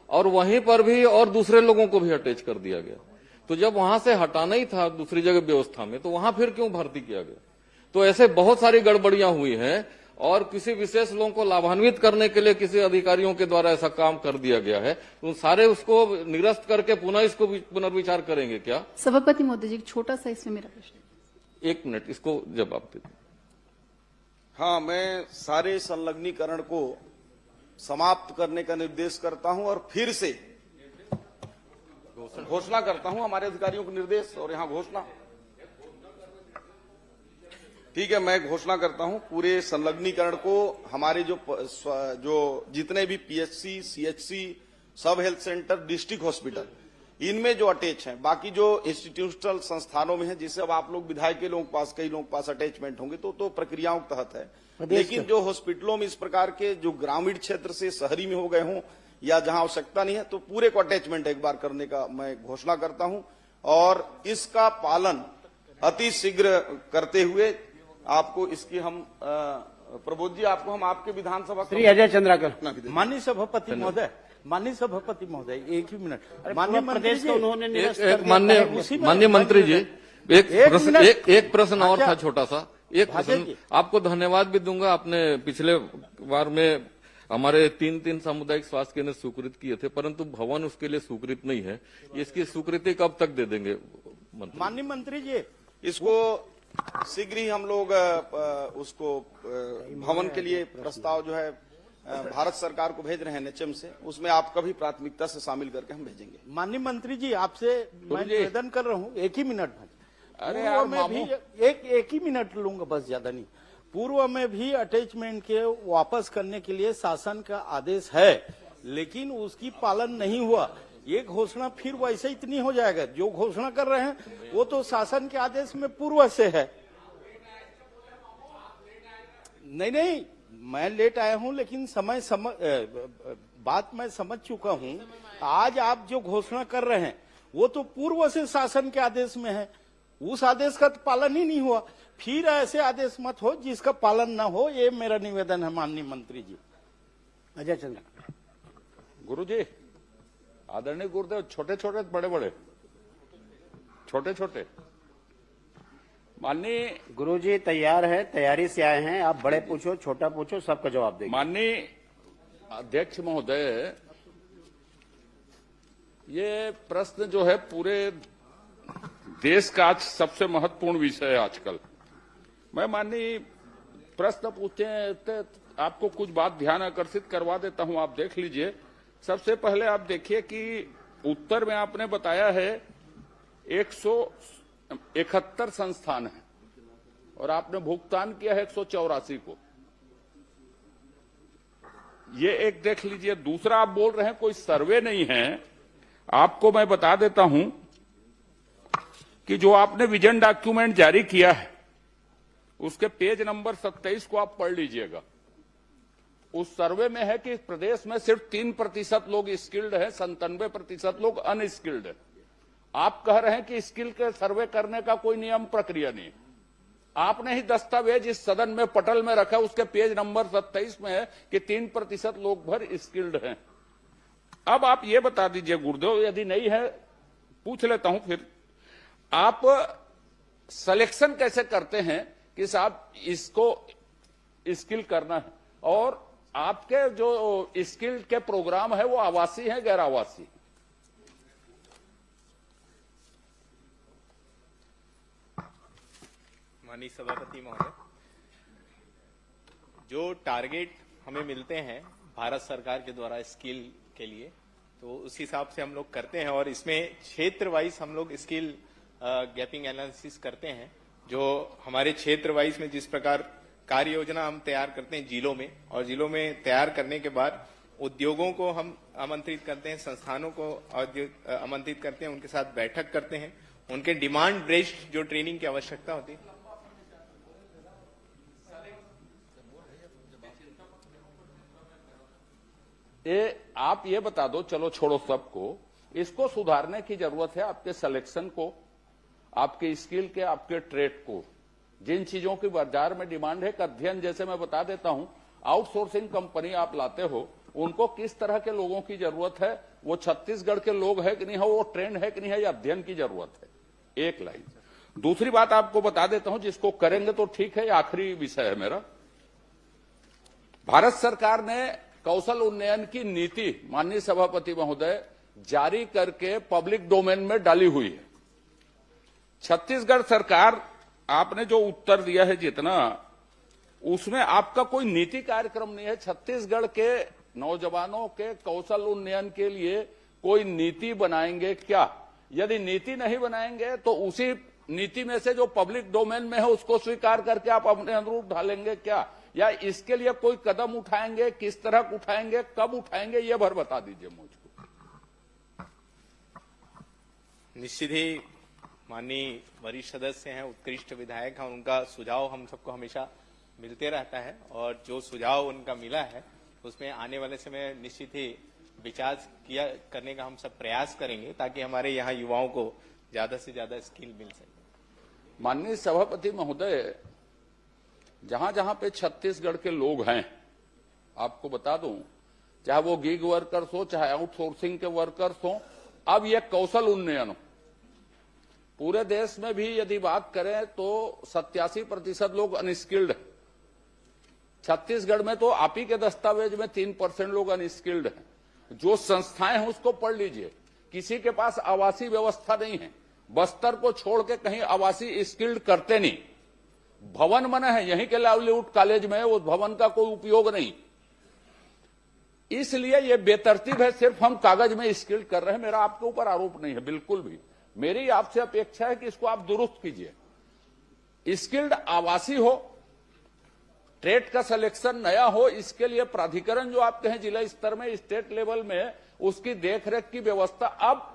Speaker 4: और वहीं पर भी और दूसरे लोगों को भी अटैच कर दिया गया, तो जब वहां से हटाना ही था दूसरी जगह व्यवस्था में, तो वहां फिर क्यों भर्ती किया गया? तो ऐसे बहुत सारी गड़बड़ियां हुई हैं, और किसी विशेष लोगों को लाभान्वित करने के लिए किसी अधिकारियों के द्वारा ऐसा काम कर दिया गया है। तो सारे उसको निरस्त करके पुनः इसको पुनर्विचार करेंगे क्या?
Speaker 17: सभापति महोदय जी, छोटा सा इसमें मेरा प्रश्न।
Speaker 4: 1 मिनट, इसको जवाब दे दीजिए।
Speaker 7: हाँ, मैं सारे संलग्नीकरण को समाप्त करने का निर्देश करता हूं और फिर से घोषणा करता हूं, हमारे अधिकारियों को निर्देश और यहां घोषणा। ठीक है, मैं घोषणा करता हूं पूरे संलग्नीकरण को हमारे जो जितने भी पीएचसी, सीएचसी, सब हेल्थ सेंटर, डिस्ट्रिक्ट हॉस्पिटल, इनमें जो अटैच हैं, बाकी जो इंस्टीट्यूशनल संस्थानों में है, जिससे अब आप लोग विधायक के लोगों के पास, कई लोगों के पास अटैचमेंट होंगे तो प्रक्रियाओं के तहत है, लेकिन जो हॉस्पिटलों में इस प्रकार के जो ग्रामीण क्षेत्र से शहरी में हो गए हों या जहां आवश्यकता नहीं है, तो पूरे को अटैचमेंट एक बार करने का मैं घोषणा करता हूं, और इसका पालन अति शीघ्र करते हुए आपको इसकी हम प्रबोध जी, आपको हम आपके विधानसभा
Speaker 2: श्री अजय चंद्राकर।
Speaker 11: माननीय सभापति महोदय, माननीय सभापति महोदय, एक ही मिनट।
Speaker 2: माननीय प्रदेश को उन्होंने
Speaker 4: माननीय मंत्री जी, एक प्रश्न और था छोटा सा, एक प्रश्न आपको धन्यवाद भी दूंगा। आपने पिछले बार में हमारे 3 सामुदायिक स्वास्थ्य केंद्र स्वीकृत किए थे, परंतु भवन उसके लिए स्वीकृत नहीं है। इसकी स्वीकृति कब तक दे देंगे
Speaker 11: माननीय मंत्री जी?
Speaker 7: इसको शीघ्र ही हम लोग उसको भवन के लिए प्रस्ताव जो है भारत सरकार को भेज रहे हैं एनएचएम से, उसमें आपका भी प्राथमिकता से शामिल करके हम भेजेंगे।
Speaker 11: माननीय मंत्री जी, आपसे मैं निवेदन कर रहा हूँ, एक ही मिनट में।
Speaker 8: अरे यार,
Speaker 11: में भी एक ही मिनट लूंगा, बस ज्यादा नहीं। पूर्व में भी अटैचमेंट के वापस करने के लिए शासन का आदेश है, लेकिन उसकी पालन नहीं हुआ। ये घोषणा फिर वैसे इतनी हो जाएगा। जो घोषणा कर रहे हैं वो तो शासन के आदेश में पूर्व से है। नहीं, मैं लेट आया हूं, लेकिन बात मैं समझ चुका हूं। आज आप जो घोषणा कर रहे हैं वो तो पूर्व से शासन के आदेश में है, उस आदेश का तो पालन ही नहीं हुआ। फिर ऐसे आदेश मत हो जिसका पालन ना हो, ये मेरा निवेदन है माननीय मंत्री जी।
Speaker 2: अजय चंद्र।
Speaker 8: गुरुजी, आदरणीय गुरुदेव, छोटे छोटे बड़े बड़े, छोटे छोटे। माननीय
Speaker 2: गुरुजी तैयार है, तैयारी से आए हैं। आप बड़े पूछो, छोटा पूछो, सबका जवाब देंगे।
Speaker 8: माननीय अध्यक्ष महोदय, ये प्रश्न जो है पूरे देश का आज सबसे महत्वपूर्ण विषय है आजकल। मैं माननीय प्रश्न पूछते हैं तो आपको कुछ बात ध्यान आकर्षित करवा देता हूं, आप देख लीजिए। सबसे पहले आप देखिए कि उत्तर में आपने बताया है 171 संस्थान हैं और आपने भुगतान किया है 184 को। ये एक देख लीजिए। दूसरा, आप बोल रहे हैं कोई सर्वे नहीं है। आपको मैं बता देता हूं कि जो आपने विजन डॉक्यूमेंट जारी किया है उसके पेज नंबर 27 को आप पढ़ लीजिएगा। उस सर्वे में है कि प्रदेश में सिर्फ 3% लोग स्किल्ड हैं, 97% लोग अनस्किल्ड हैं। आप कह रहे हैं कि स्किल के सर्वे करने का कोई नियम प्रक्रिया नहीं है। आपने ही दस्तावेज इस सदन में पटल में रखा, उसके पेज नंबर 27 में है कि 3% लोग भर स्किल्ड हैं। अब आप ये बता दीजिए गुरुदेव, यदि नहीं है पूछ लेता हूं फिर, आप सिलेक्शन कैसे करते हैं कि साहब इसको स्किल करना है, और आपके जो स्किल के प्रोग्राम है वो आवासीय है गैर आवासीय?
Speaker 14: माननीय सभापति महोदय, जो टारगेट हमें मिलते हैं भारत सरकार के द्वारा स्किल के लिए, तो उस हिसाब से हम लोग करते हैं और इसमें क्षेत्र वाइज हम लोग स्किल गैपिंग एनालिसिस करते हैं। जो हमारे क्षेत्र वाइज में जिस प्रकार कार्य योजना हम तैयार करते हैं जिलों में, और जिलों में तैयार करने के बाद उद्योगों को हम आमंत्रित करते हैं, संस्थानों को आमंत्रित करते हैं, उनके साथ बैठक करते हैं, उनके डिमांड बेस्ड जो ट्रेनिंग की आवश्यकता होती है।
Speaker 8: आप ये बता दो, चलो छोड़ो सबको, इसको सुधारने की जरूरत है। आपके सिलेक्शन को, आपके स्किल के, आपके ट्रेड को, जिन चीजों की बाजार में डिमांड है, एक अध्ययन जैसे मैं बता देता हूं, आउटसोर्सिंग कंपनी आप लाते हो, उनको किस तरह के लोगों की जरूरत है, वो छत्तीसगढ़ के लोग है कि नहीं है, वो ट्रेंड है कि नहीं है, ये अध्ययन की जरूरत है। एक लाइन। दूसरी बात आपको बता देता हूं, जिसको करेंगे तो ठीक है, आखिरी विषय है मेरा। भारत सरकार ने कौशल उन्नयन की नीति, माननीय सभापति महोदय, जारी करके पब्लिक डोमेन में डाली हुई है। छत्तीसगढ़ सरकार, आपने जो उत्तर दिया है जितना, उसमें आपका कोई नीति कार्यक्रम नहीं है। छत्तीसगढ़ के नौजवानों के कौशल उन्नयन के लिए कोई नीति बनाएंगे क्या? यदि नीति नहीं बनाएंगे तो उसी नीति में से जो पब्लिक डोमेन में है उसको स्वीकार करके आप अपने अनुरूप ढालेंगे क्या, या इसके लिए कोई कदम उठाएंगे? किस तरह उठाएंगे, कब उठाएंगे, ये भर बता दीजिए मुझको।
Speaker 14: निश्चित ही माननीय वरिष्ठ सदस्य हैं, उत्कृष्ट विधायक हैं, उनका सुझाव हम सबको हमेशा मिलते रहता है, और जो सुझाव उनका मिला है उसमें आने वाले समय निश्चित ही विचार किया करने का हम सब प्रयास करेंगे, ताकि हमारे यहाँ युवाओं को ज्यादा से ज्यादा स्किल मिल सके।
Speaker 8: माननीय सभापति महोदय, जहां जहां पे छत्तीसगढ़ के लोग हैं, आपको बता दूं, चाहे वो गिग वर्कर्स हो, चाहे आउटसोर्सिंग के वर्कर्स हो, अब ये कौशल उन्नयन हो, पूरे देश में भी यदि बात करें तो 87% लोग अनस्किल्ड हैं। छत्तीसगढ़ में तो आप ही के दस्तावेज में 3% लोग अनस्किल्ड हैं। जो संस्थाएं हैं उसको पढ़ लीजिए, किसी के पास आवासीय व्यवस्था नहीं है। बस्तर को छोड़ के कहीं आवासीय स्किल्ड करते नहीं। भवन बने हैं यहीं के लाइवलीहुड कॉलेज में, उस भवन का कोई उपयोग नहीं। इसलिए ये बेतरतीब है, सिर्फ हम कागज में स्किल्ड कर रहे हैं। मेरा आपके ऊपर आरोप नहीं है बिल्कुल भी, मेरी आपसे अपेक्षा है कि इसको आप दुरुस्त कीजिए। स्किल्ड आवासीय हो, ट्रेड का सिलेक्शन नया हो, इसके लिए प्राधिकरण जो आपके हैं जिला स्तर में, स्टेट लेवल में, उसकी देखरेख की व्यवस्था। अब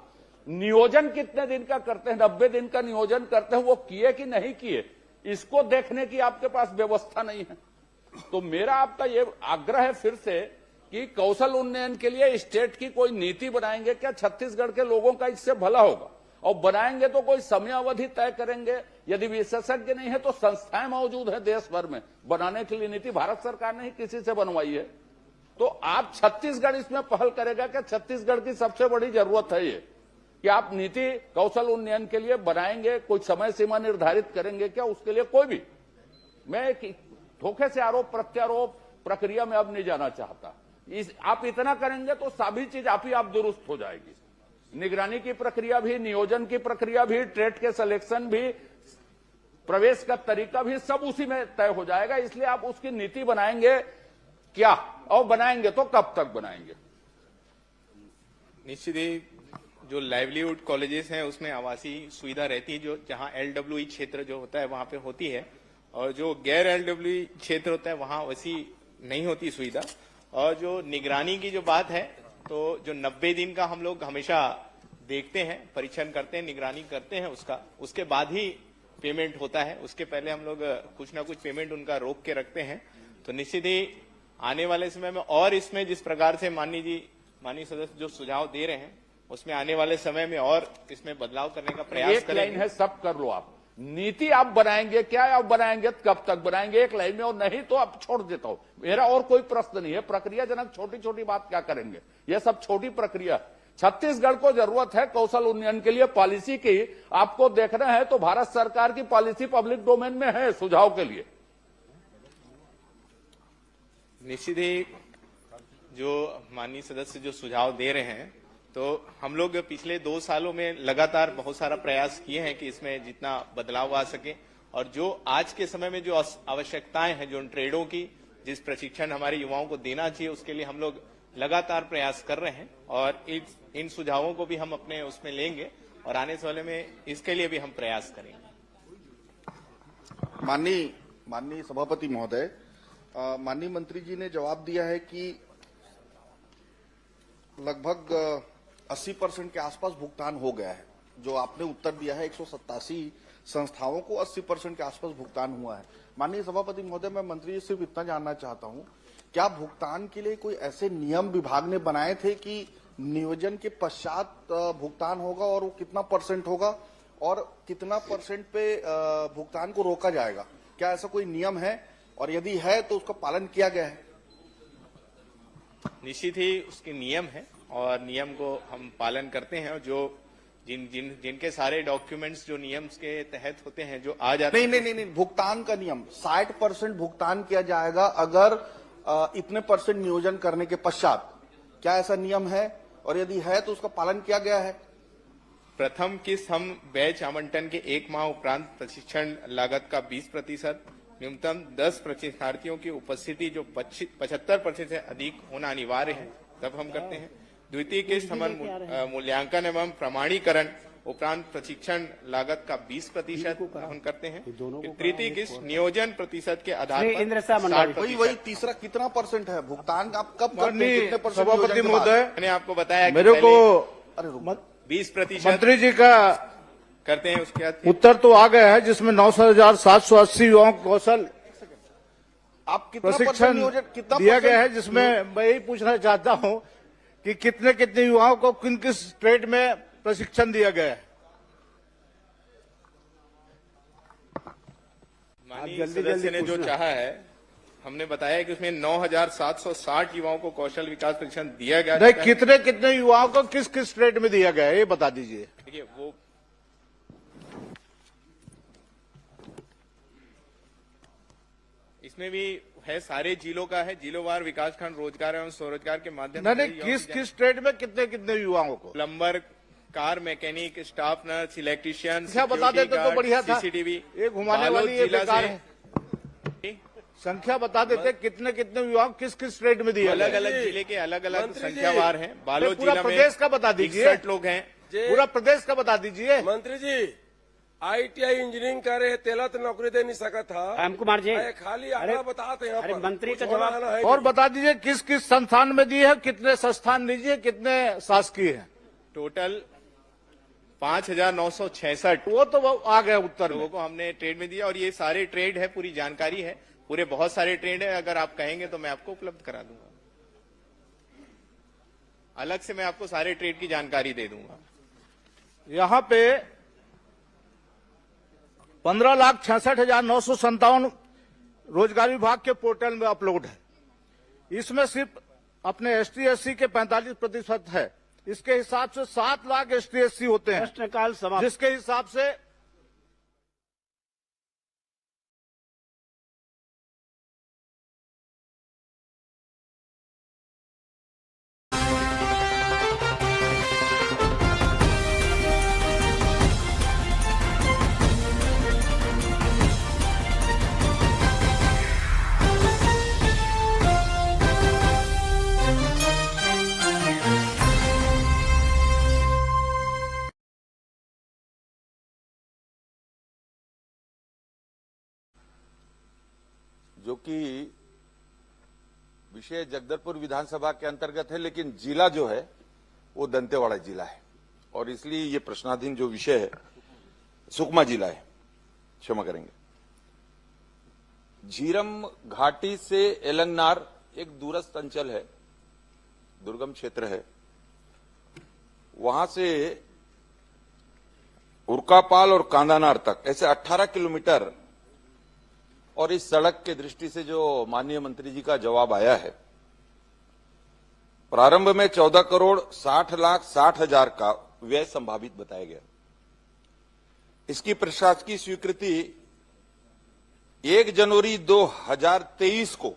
Speaker 8: नियोजन कितने दिन का करते हैं? 90 दिन का नियोजन करते हैं, वो किए कि नहीं किए, इसको देखने की आपके पास व्यवस्था नहीं है। तो मेरा आपका ये आग्रह है फिर से कि कौशल उन्नयन के लिए स्टेट की कोई नीति बनाएंगे क्या? छत्तीसगढ़ के लोगों का इससे भला होगा, और बनाएंगे तो कोई समयावधि तय करेंगे। यदि विशेषज्ञ नहीं है तो संस्थाएं मौजूद है देश भर में बनाने के लिए नीति, भारत सरकार ने ही किसी से बनवाई है। तो आप छत्तीसगढ़ इसमें पहल करेगा क्या? छत्तीसगढ़ की सबसे बड़ी जरूरत है ये कि आप नीति कौशल उन्नयन के लिए बनाएंगे, कोई समय सीमा निर्धारित करेंगे क्या? उसके लिए कोई भी, मैं धोखे से आरोप प्रत्यारोप प्रक्रिया में अब नहीं जाना चाहता। आप इतना करेंगे तो सभी चीज आप ही आप दुरुस्त हो जाएगी। निगरानी की प्रक्रिया भी, नियोजन की प्रक्रिया भी, ट्रेड के सिलेक्शन भी, प्रवेश का तरीका भी, सब उसी में तय हो जाएगा। इसलिए आप उसकी नीति बनाएंगे क्या, और बनाएंगे तो कब तक बनाएंगे?
Speaker 14: निश्चित ही जो लाइवलीहुड कॉलेजेस हैं उसमें आवासीय सुविधा रहती है, जो जहां LWE क्षेत्र जो होता है वहां पे होती है, और जो गैर एलडब्ल्यू क्षेत्र होता है वहां वैसी नहीं होती सुविधा। और जो निगरानी की जो बात है, तो जो 90 दिन का हम लोग हमेशा देखते हैं, परीक्षण करते हैं, निगरानी करते हैं उसके बाद ही पेमेंट होता है। उसके पहले हम लोग कुछ ना कुछ पेमेंट उनका रोक के रखते हैं। तो निश्चित ही आने वाले समय में और इसमें जिस प्रकार से माननीय सदस्य जो सुझाव दे रहे हैं, उसमें आने वाले समय में और इसमें बदलाव करने का प्रयास
Speaker 8: एक लाइन
Speaker 14: करेंगे।
Speaker 8: है, सब कर लो आप। नीति आप बनाएंगे, क्या आप बनाएंगे, कब तक बनाएंगे एक लाइन में, और नहीं तो आप छोड़ देता हूं। मेरा और कोई प्रश्न नहीं है। प्रक्रियाजनक छोटी छोटी बात क्या करेंगे, यह सब छोटी प्रक्रिया। छत्तीसगढ़ को जरूरत है कौशल उन्नयन के लिए पॉलिसी की। आपको देखना है तो भारत सरकार की पॉलिसी पब्लिक डोमेन में है सुझाव के लिए।
Speaker 14: निश्चित ही जो माननीय सदस्य जो सुझाव दे रहे हैं, तो हम लोग पिछले 2 सालों में लगातार बहुत सारा प्रयास किए हैं कि इसमें जितना बदलाव आ सके। और जो आज के समय में जो आवश्यकताएं हैं, जो ट्रेडों की जिस प्रशिक्षण हमारे युवाओं को देना चाहिए, उसके लिए हम लोग लगातार प्रयास कर रहे हैं। और इन सुझावों को भी हम अपने उसमें लेंगे और आने वाले में इसके लिए भी हम प्रयास करेंगे।
Speaker 7: माननीय सभापति महोदय, माननीय मंत्री जी ने जवाब दिया है कि लगभग 80% के आसपास भुगतान हो गया है। जो आपने उत्तर दिया है 187 संस्थाओं को 80% के आसपास भुगतान हुआ है। माननीय सभापति महोदय, मैं मंत्री जी सिर्फ इतना जानना चाहता हूं, क्या भुगतान के लिए कोई ऐसे नियम विभाग ने बनाए थे कि नियोजन के पश्चात भुगतान होगा और वो कितना % होगा और कितना % पे भुगतान को रोका जाएगा? क्या ऐसा कोई नियम है, और यदि है तो उसका पालन किया गया है?
Speaker 14: निश्चित ही उसके नियम है और नियम को हम पालन करते हैं। और जो जिनके सारे डॉक्यूमेंट्स जो नियम के तहत होते हैं, जो आ जाते हैं।
Speaker 7: नहीं, भुगतान का नियम 60% भुगतान किया जाएगा अगर इतने % नियोजन करने के पश्चात। क्या ऐसा नियम है, और यदि है तो उसका पालन किया गया है?
Speaker 14: प्रथम किस्त हम बैच आवंटन के 1 माह उपरांत प्रशिक्षण लागत का 20%, न्यूनतम 10 प्रशिक्षणार्थियों की उपस्थिति जो 75% से अधिक होना अनिवार्य है, तब हम करते हैं। द्वितीय किस्त हमारे मूल्यांकन एवं प्रमाणीकरण उपरांत प्रशिक्षण लागत का 20% हम करते हैं। तृतीय किस्त नियोजन प्रतिशत के आधार पर 60%।
Speaker 7: वही तीसरा कितना % है भुगतान? आप कब करते हैं? कितने %
Speaker 6: सभापति महोदय,
Speaker 14: मैंने आपको बताया
Speaker 6: मेरे को
Speaker 14: 20%
Speaker 6: मंत्री जी का
Speaker 14: करते हैं। उसके बाद
Speaker 6: उत्तर तो आ गया है जिसमें 9,780 युवाओं को कौशल
Speaker 7: आप कितना
Speaker 6: प्रशिक्षण दिया गया है, जिसमें मैं यही पूछना चाहता हूं कि कितने युवाओं को किस ट्रेड में प्रशिक्षण दिया गया है?
Speaker 14: माननीय सदस्य ने जो चाहा है, हमने बताया कि उसमें 9,760 युवाओं को कौशल विकास प्रशिक्षण दिया गया।
Speaker 6: नहीं, कितने युवाओं को किस ट्रेड में दिया गया है, ये बता दीजिए।
Speaker 14: देखिए, वो इसमें भी है, सारे जिलों का है, जिलोवार विकासखंड रोजगार एवं स्वरोजगार के माध्यम से।
Speaker 6: नहीं, किस ट्रेड में कितने युवाओं को?
Speaker 14: Plumber, car mechanic, staff nurse, electrician,
Speaker 6: संख्या बता देते तो बढ़िया था।
Speaker 14: CCTV,
Speaker 6: एक घुमाने वाली ये बेकार है। संख्या बता देते कितने युवाओं किस ट्रेड में दिया?
Speaker 14: अलग अलग जिले के अलग अलग संख्यावार हैं। बालोद
Speaker 6: पूरा
Speaker 14: जिला में
Speaker 6: प्रदेश का बता दीजिए।
Speaker 14: 61 लोग हैं।
Speaker 6: पूरा प्रदेश का बता दीजिए।
Speaker 15: मंत्री जी, ITI इंजीनियरिंग कर रहे तेला तो नौकरी दे नहीं सका था।
Speaker 2: राम कुमार जी,
Speaker 15: खाली आंकड़ा बताते हैं।
Speaker 2: अरे मंत्री का जवाब
Speaker 6: और बता दीजिए किस संस्थान में दी है, कितने संस्थान दीजिए, कितने शासकीय है?
Speaker 14: टोटल 5,966
Speaker 6: वो तो आ गया उत्तर
Speaker 14: लोगों को हमने ट्रेड में दिया। और ये सारे ट्रेड है, पूरी जानकारी है, पूरे बहुत सारे ट्रेड है। अगर आप कहेंगे तो मैं आपको उपलब्ध करा दूंगा, अलग से मैं आपको सारे ट्रेड की जानकारी दे दूंगा।
Speaker 6: यहाँ पे 15,66,957 रोजगार विभाग के पोर्टल में अपलोड है। इसमें सिर्फ अपने ST SC के 45% है। इसके हिसाब से 7 लाख ST SC होते हैं,
Speaker 2: प्रश्नकाल समाप्त।
Speaker 6: जिसके हिसाब से
Speaker 1: जो कि विषय जगदलपुर विधानसभा के अंतर्गत है, लेकिन जिला जो है वो दंतेवाड़ा जिला है और इसलिए ये प्रश्नाधीन जो विषय है सुकमा जिला है, क्षमा करेंगे। झीरम घाटी से एलंगनार एक दूरस्थ अंचल है, दुर्गम क्षेत्र है। वहां से उरकापाल और कांदानार तक ऐसे 18 किलोमीटर, और इस सड़क के दृष्टि से जो माननीय मंत्री जी का जवाब आया है, प्रारंभ में 14,60,60,000 का व्यय संभावित बताया गया। इसकी प्रशासकीय स्वीकृति 1 जनवरी 2023 को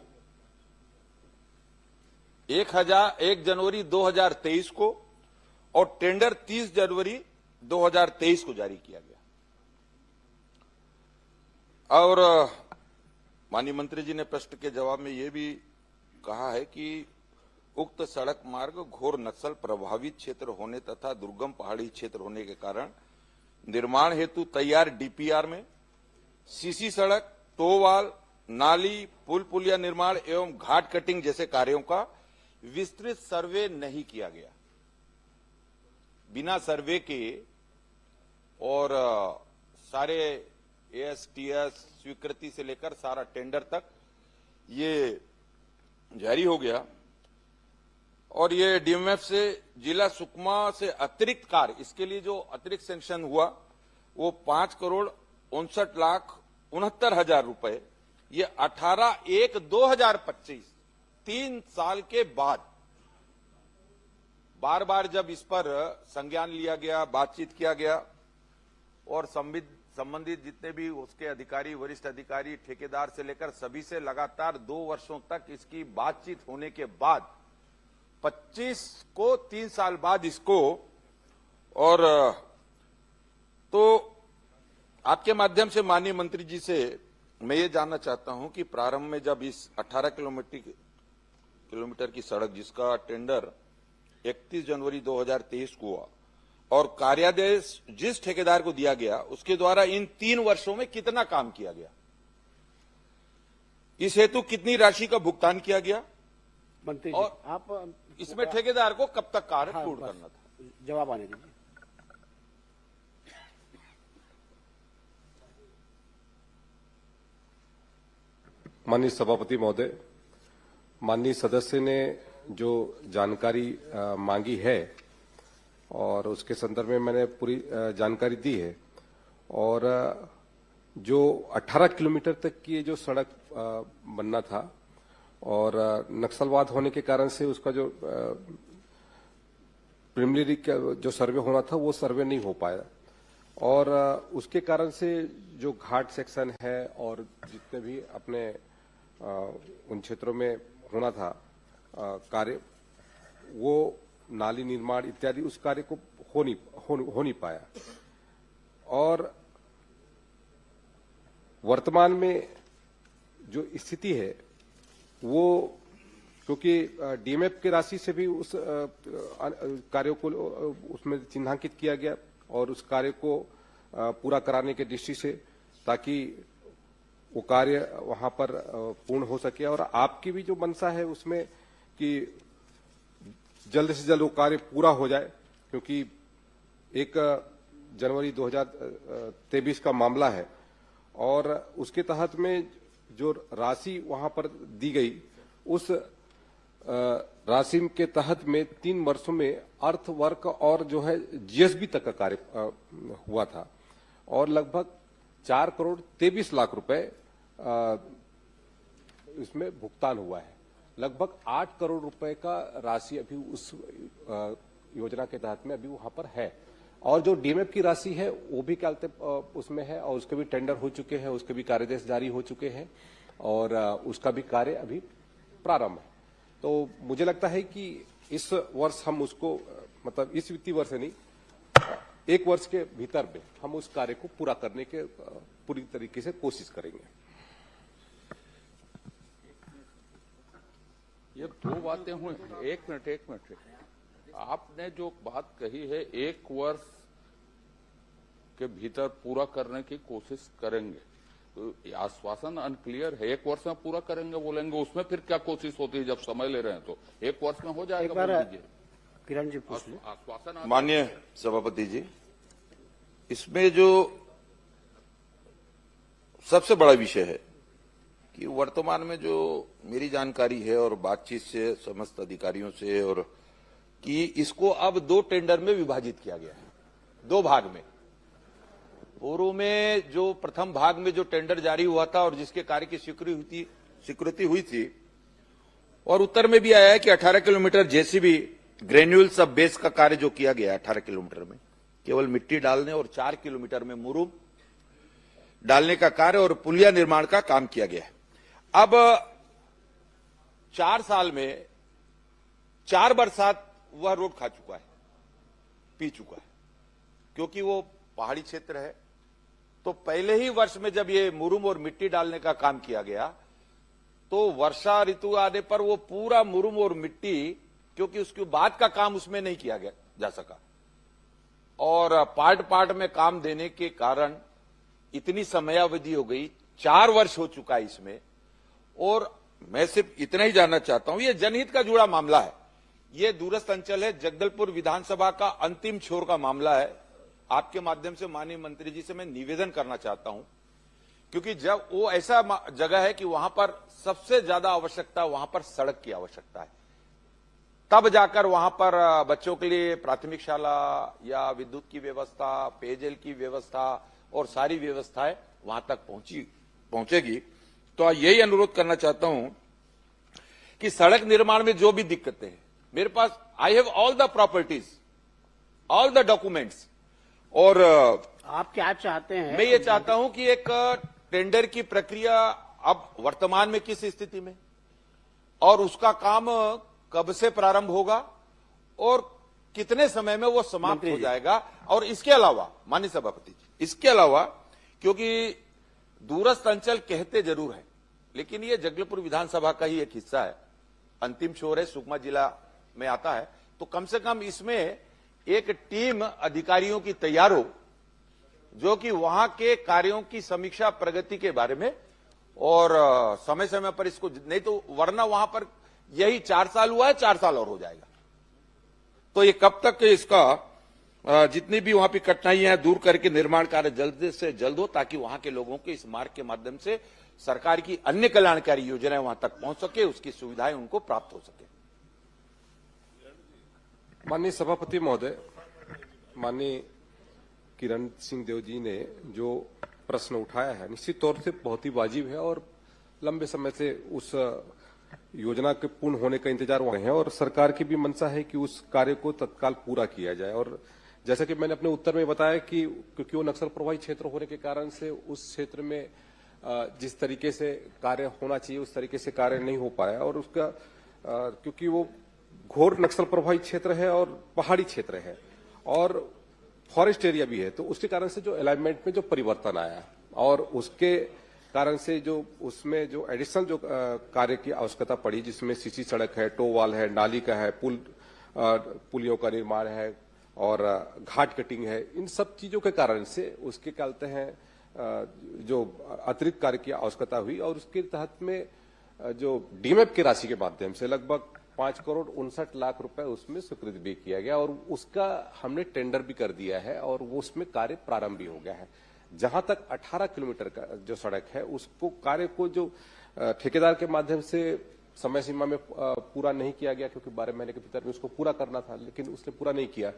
Speaker 1: 1 जनवरी 2023 को और टेंडर 30 जनवरी 2023 को जारी किया गया। और माननीय मंत्री जी ने प्रश्न के जवाब में यह भी कहा है कि उक्त सड़क मार्ग घोर नक्सल प्रभावित क्षेत्र होने तथा दुर्गम पहाड़ी क्षेत्र होने के कारण निर्माण हेतु तैयार डीपीआर में सीसी सड़क, टोवाल, नाली, पुल पुलिया निर्माण एवं घाट कटिंग जैसे कार्यों का विस्तृत सर्वे नहीं किया गया। बिना सर्वे के और सारे एएसटीएस स्वीकृति से लेकर सारा टेंडर तक ये जारी हो गया और ये डीएमएफ से जिला सुकमा से अतिरिक्त कार्य, इसके लिए जो अतिरिक्त सैंक्शन हुआ वो 5,59,69,000 रुपए, ये 18/1/2025 3 साल के बाद बार बार जब इस पर संज्ञान लिया गया, बातचीत किया गया और संबंधित जितने भी उसके अधिकारी, वरिष्ठ अधिकारी, ठेकेदार से लेकर सभी से लगातार 2 वर्षों तक इसकी बातचीत होने के बाद 25 को 3 साल बाद इसको, और तो आपके माध्यम से माननीय मंत्री जी से मैं ये जानना चाहता हूं कि प्रारंभ में जब इस 18 किलोमीटर की सड़क जिसका टेंडर 31 जनवरी 2023 को हुआ और कार्यादेश जिस ठेकेदार को दिया गया उसके द्वारा इन 3 वर्षों में कितना काम किया गया, इस हेतु कितनी राशि का भुगतान किया गया
Speaker 2: मंत्री
Speaker 1: और
Speaker 2: जी, आप
Speaker 1: इसमें ठेकेदार को कब तक कार्य पूर्ण करना था?
Speaker 2: जवाब आने दीजिए।
Speaker 3: माननीय सभापति महोदय, माननीय सदस्य ने जो जानकारी मांगी है और उसके संदर्भ में मैंने पूरी जानकारी दी है। और जो 18 किलोमीटर तक की जो सड़क बनना था और नक्सलवाद होने के कारण से उसका जो प्रिलिमिनरी जो सर्वे होना था वो सर्वे नहीं हो पाया और उसके कारण से जो घाट सेक्शन है और जितने भी अपने उन क्षेत्रों में होना था कार्य, वो नाली निर्माण इत्यादि उस कार्य को हो नहीं पाया। और वर्तमान में जो स्थिति है वो, क्योंकि डीएमएफ की राशि से भी उस कार्यों को उसमें चिन्हांकित किया गया और उस कार्य को पूरा कराने के दृष्टि से, ताकि वो कार्य वहां पर पूर्ण हो सके। और आपकी भी जो मंशा है उसमें कि जल्द से जल्द वो कार्य पूरा हो जाए, क्योंकि 1 जनवरी 2023 का मामला है और उसके तहत में जो राशि वहां पर दी गई उस राशि के तहत में 3 वर्षों में अर्थवर्क और जो है जीएसबी तक का कार्य हुआ था और लगभग 4,23,00,000 रुपए इसमें भुगतान हुआ है। लगभग 8 करोड़ रुपए का राशि अभी उस योजना के तहत में अभी वहां पर है और जो डीएमएफ की राशि है वो भी क्या उसमें है और उसके भी टेंडर हो चुके हैं, उसके भी कार्यदेश जारी हो चुके हैं और उसका भी कार्य अभी प्रारंभ है। तो मुझे लगता है कि इस वर्ष हम उसको, मतलब इस वित्तीय वर्ष नहीं, 1 वर्ष के भीतर में हम उस कार्य को पूरा करने के पूरी तरीके से कोशिश करेंगे।
Speaker 8: ये 2 बातें हुई। एक मिनट। आपने जो बात कही है 1 वर्ष के भीतर पूरा करने की कोशिश करेंगे, ये आश्वासन अनक्लियर है। 1 वर्ष में पूरा करेंगे बोलेंगे, उसमें फिर क्या कोशिश होती है? जब समय ले रहे हैं तो 1 वर्ष में हो
Speaker 2: एक
Speaker 8: जाएगा।
Speaker 2: बार
Speaker 8: बोल दीजिए।
Speaker 2: किरण जी पूछ लें।
Speaker 8: आश्वासन
Speaker 1: माननीय सभापति जी, इसमें जो सबसे बड़ा विषय है कि वर्तमान में जो मेरी जानकारी है और बातचीत से समस्त अधिकारियों से, और कि इसको अब 2 टेंडर में विभाजित किया गया है, 2 भाग में। पूर्व में जो प्रथम भाग में जो टेंडर जारी हुआ था और जिसके कार्य की स्वीकृति हुई थी, और उत्तर में भी आया है कि 18 किलोमीटर जेसीबी ग्रेन्यूल सब बेस का कार्य जो किया गया 18 किलोमीटर में केवल मिट्टी डालने, और 4 किलोमीटर में मुरुम डालने का कार्य और पुलिया निर्माण का काम किया गया है। अब 4 साल में 4 बरसात वह रोड खा चुका है, पी चुका है, क्योंकि वो पहाड़ी क्षेत्र है। तो पहले ही वर्ष में जब ये मुरुम और मिट्टी डालने का काम किया गया, तो वर्षा ऋतु आने पर वो पूरा मुरुम और मिट्टी, क्योंकि उसके बाद का काम उसमें नहीं किया जा सका, और पार्ट में काम देने के कारण इतनी समयावधि हो गई, 4 वर्ष हो चुका है इसमें। और मैं सिर्फ इतना ही जानना चाहता हूं, ये जनहित का जुड़ा मामला है, ये दूरस्थ अंचल है, जगदलपुर विधानसभा का अंतिम छोर का मामला है। आपके माध्यम से माननीय मंत्री जी से मैं निवेदन करना चाहता हूं, क्योंकि जब वो ऐसा जगह है कि वहां पर सबसे ज्यादा आवश्यकता, वहां पर सड़क की आवश्यकता है, तब जाकर वहां पर बच्चों के लिए प्राथमिक शाला या विद्युत की व्यवस्था, पेयजल की व्यवस्था और सारी व्यवस्थाएं वहां तक पहुंचेगी। तो यही अनुरोध करना चाहता हूं कि सड़क निर्माण में जो भी दिक्कतें हैं, मेरे पास I have all the properties, all the documents, और
Speaker 2: आप क्या चाहते हैं?
Speaker 1: मैं ये चाहता हूं कि एक टेंडर की प्रक्रिया अब वर्तमान में किस स्थिति में, और उसका काम कब से प्रारंभ होगा और कितने समय में वो समाप्त हो जाएगा। और इसके अलावा माननीय सभापति जी, इसके अलावा, क्योंकि दूरस्थ अंचल कहते जरूर है, लेकिन ये जगदलपुर विधानसभा का ही एक हिस्सा है, अंतिम छोर है, सुकमा जिला में आता है, तो कम से कम इसमें एक टीम अधिकारियों की तैयार हो, जो कि वहां के कार्यों की समीक्षा प्रगति के बारे में, और समय समय पर इसको, नहीं तो वरना वहां पर यही 4 साल हुआ है, 4 साल और हो जाएगा। तो ये कब तक इसका जितनी भी वहां की कठिनाइयां हैं दूर करके निर्माण कार्य जल्द से जल्द हो, ताकि वहां के लोगों के इस मार्ग के माध्यम से सरकार की अन्य कल्याणकारी योजनाएं वहां तक पहुंच सके, उसकी सुविधाएं उनको प्राप्त हो सके।
Speaker 3: माननीय सभापति महोदय, माननीय किरण सिंह देव जी ने जो प्रश्न उठाया है, निश्चित तौर से बहुत ही वाजिब है, और लंबे समय से उस योजना के पूर्ण होने का इंतजार वहां है, और सरकार की भी मंशा है कि उस कार्य को तत्काल पूरा किया जाए। और जैसा कि मैंने अपने उत्तर में बताया कि क्योंकि वो नक्सल प्रभावित क्षेत्र होने के कारण से उस क्षेत्र में जिस तरीके से कार्य होना चाहिए उस तरीके से कार्य नहीं हो पाया, और उसका क्योंकि वो घोर नक्सल प्रभावित क्षेत्र है और पहाड़ी क्षेत्र है और फॉरेस्ट एरिया भी है, तो उसके कारण से जो अलाइनमेंट में जो परिवर्तन आया, और उसके कारण से जो उसमें जो एडिशनल जो कार्य की आवश्यकता पड़ी, जिसमें सीसी सड़क है, टो वाल है, नाली का है, पुलियों का निर्माण है और घाट कटिंग है, इन सब चीजों के कारण से उसके कहते हैं जो अतिरिक्त कार्य की आवश्यकता हुई, और उसके तहत में जो डीमेप की राशि के माध्यम से लगभग 5,59,00,000 रुपए उसमें स्वीकृत भी किया गया, और उसका हमने टेंडर भी कर दिया है, और वो उसमें कार्य प्रारंभ भी हो गया है। जहां तक 18 किलोमीटर का जो सड़क है, उसको कार्य को जो ठेकेदार के माध्यम से समय सीमा में पूरा नहीं किया गया, क्योंकि 12 महीने के भीतर में उसको पूरा करना था, लेकिन उसने पूरा नहीं किया,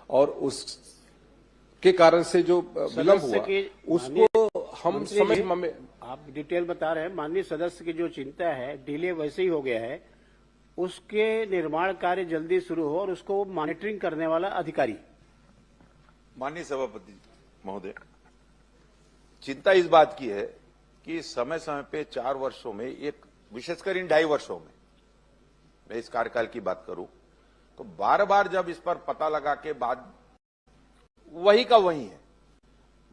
Speaker 3: और उसके कारण से जो विलंब हुआ उसको हम समय सीमा में,
Speaker 2: आप डिटेल बता रहे हैं, माननीय सदस्य की जो चिंता है, डिले वैसे ही हो गया है, उसके निर्माण कार्य जल्दी शुरू हो और उसको मॉनिटरिंग करने वाला अधिकारी।
Speaker 1: माननीय सभापति महोदय, चिंता इस बात की है कि समय समय पे 4 वर्षों में, एक विशेषकर इन 2.5 वर्षों में, मैं इस कार्यकाल की बात करूं तो बार बार जब इस पर पता लगा के बाद वही का वही है,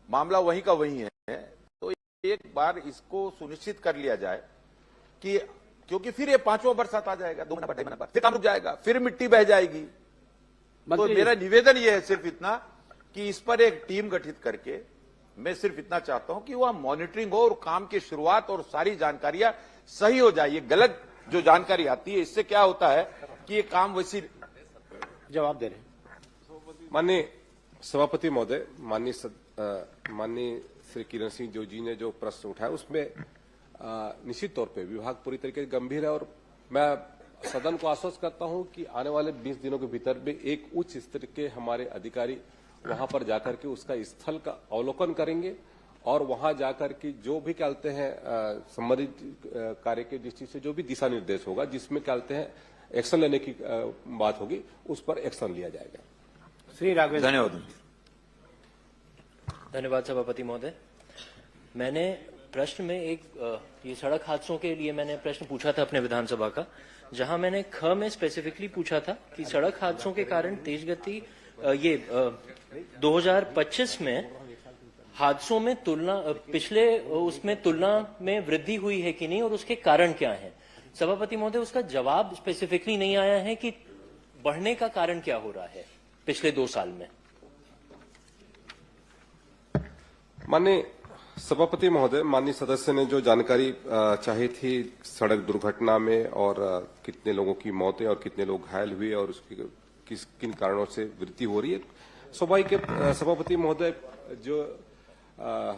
Speaker 1: मामला वही का वही है, तो एक बार इसको सुनिश्चित कर लिया जाए कि, क्योंकि फिर ये 5वां बरसात आ जाएगा, 2 महीना पर फिर काम रुक जाएगा, फिर मिट्टी बह जाएगी। तो मेरा निवेदन ये है सिर्फ इतना कि इस पर एक टीम गठित करके मैं सिर्फ इतना चाहता हूं कि वह मॉनिटरिंग हो और काम की शुरुआत और सारी जानकारियां सही हो जाए। ये गलत जो जानकारी आती है, इससे क्या होता है कि ये काम वैसी।
Speaker 2: जवाब दे रहे हैं
Speaker 3: माननीय सभापति महोदय, माननीय श्री किरण सिंह जो जी ने जो प्रश्न उठाया उसमें निश्चित तौर पे विभाग पूरी तरीके से गंभीर है और मैं सदन को आश्वस्त करता हूं कि आने वाले 20 दिनों के भीतर में एक उच्च स्तर के हमारे अधिकारी वहां पर जाकर के उसका स्थल का अवलोकन करेंगे और वहां जाकर के जो भी कहते हैं संबंधित कार्य के दृष्टि से जो भी दिशा निर्देश होगा, जिसमें कहते हैं एक्शन लेने की बात होगी, उस पर एक्शन लिया जाएगा।
Speaker 2: श्री राघवेंद्र,
Speaker 1: धन्यवाद।
Speaker 5: धन्यवाद सभापति महोदय। मैंने प्रश्न में ये सड़क हादसों के लिए मैंने प्रश्न पूछा था अपने विधानसभा का, जहां मैंने ख में स्पेसिफिकली पूछा था कि सड़क हादसों के कारण तेज गति 2025 में हादसों में पिछले उसमें तुलना में वृद्धि हुई है कि नहीं और उसके कारण क्या है। सभापति महोदय, उसका जवाब स्पेसिफिकली नहीं आया है कि बढ़ने का कारण क्या हो रहा है पिछले 2 साल में।
Speaker 3: माननीय सभापति महोदय, माननीय सदस्य ने जो जानकारी चाही थी सड़क दुर्घटना में और कितने लोगों की मौतें और कितने लोग घायल हुए और उसकी किन कारणों से वृद्धि हो रही है, स्वाभाविक सभापति महोदय जो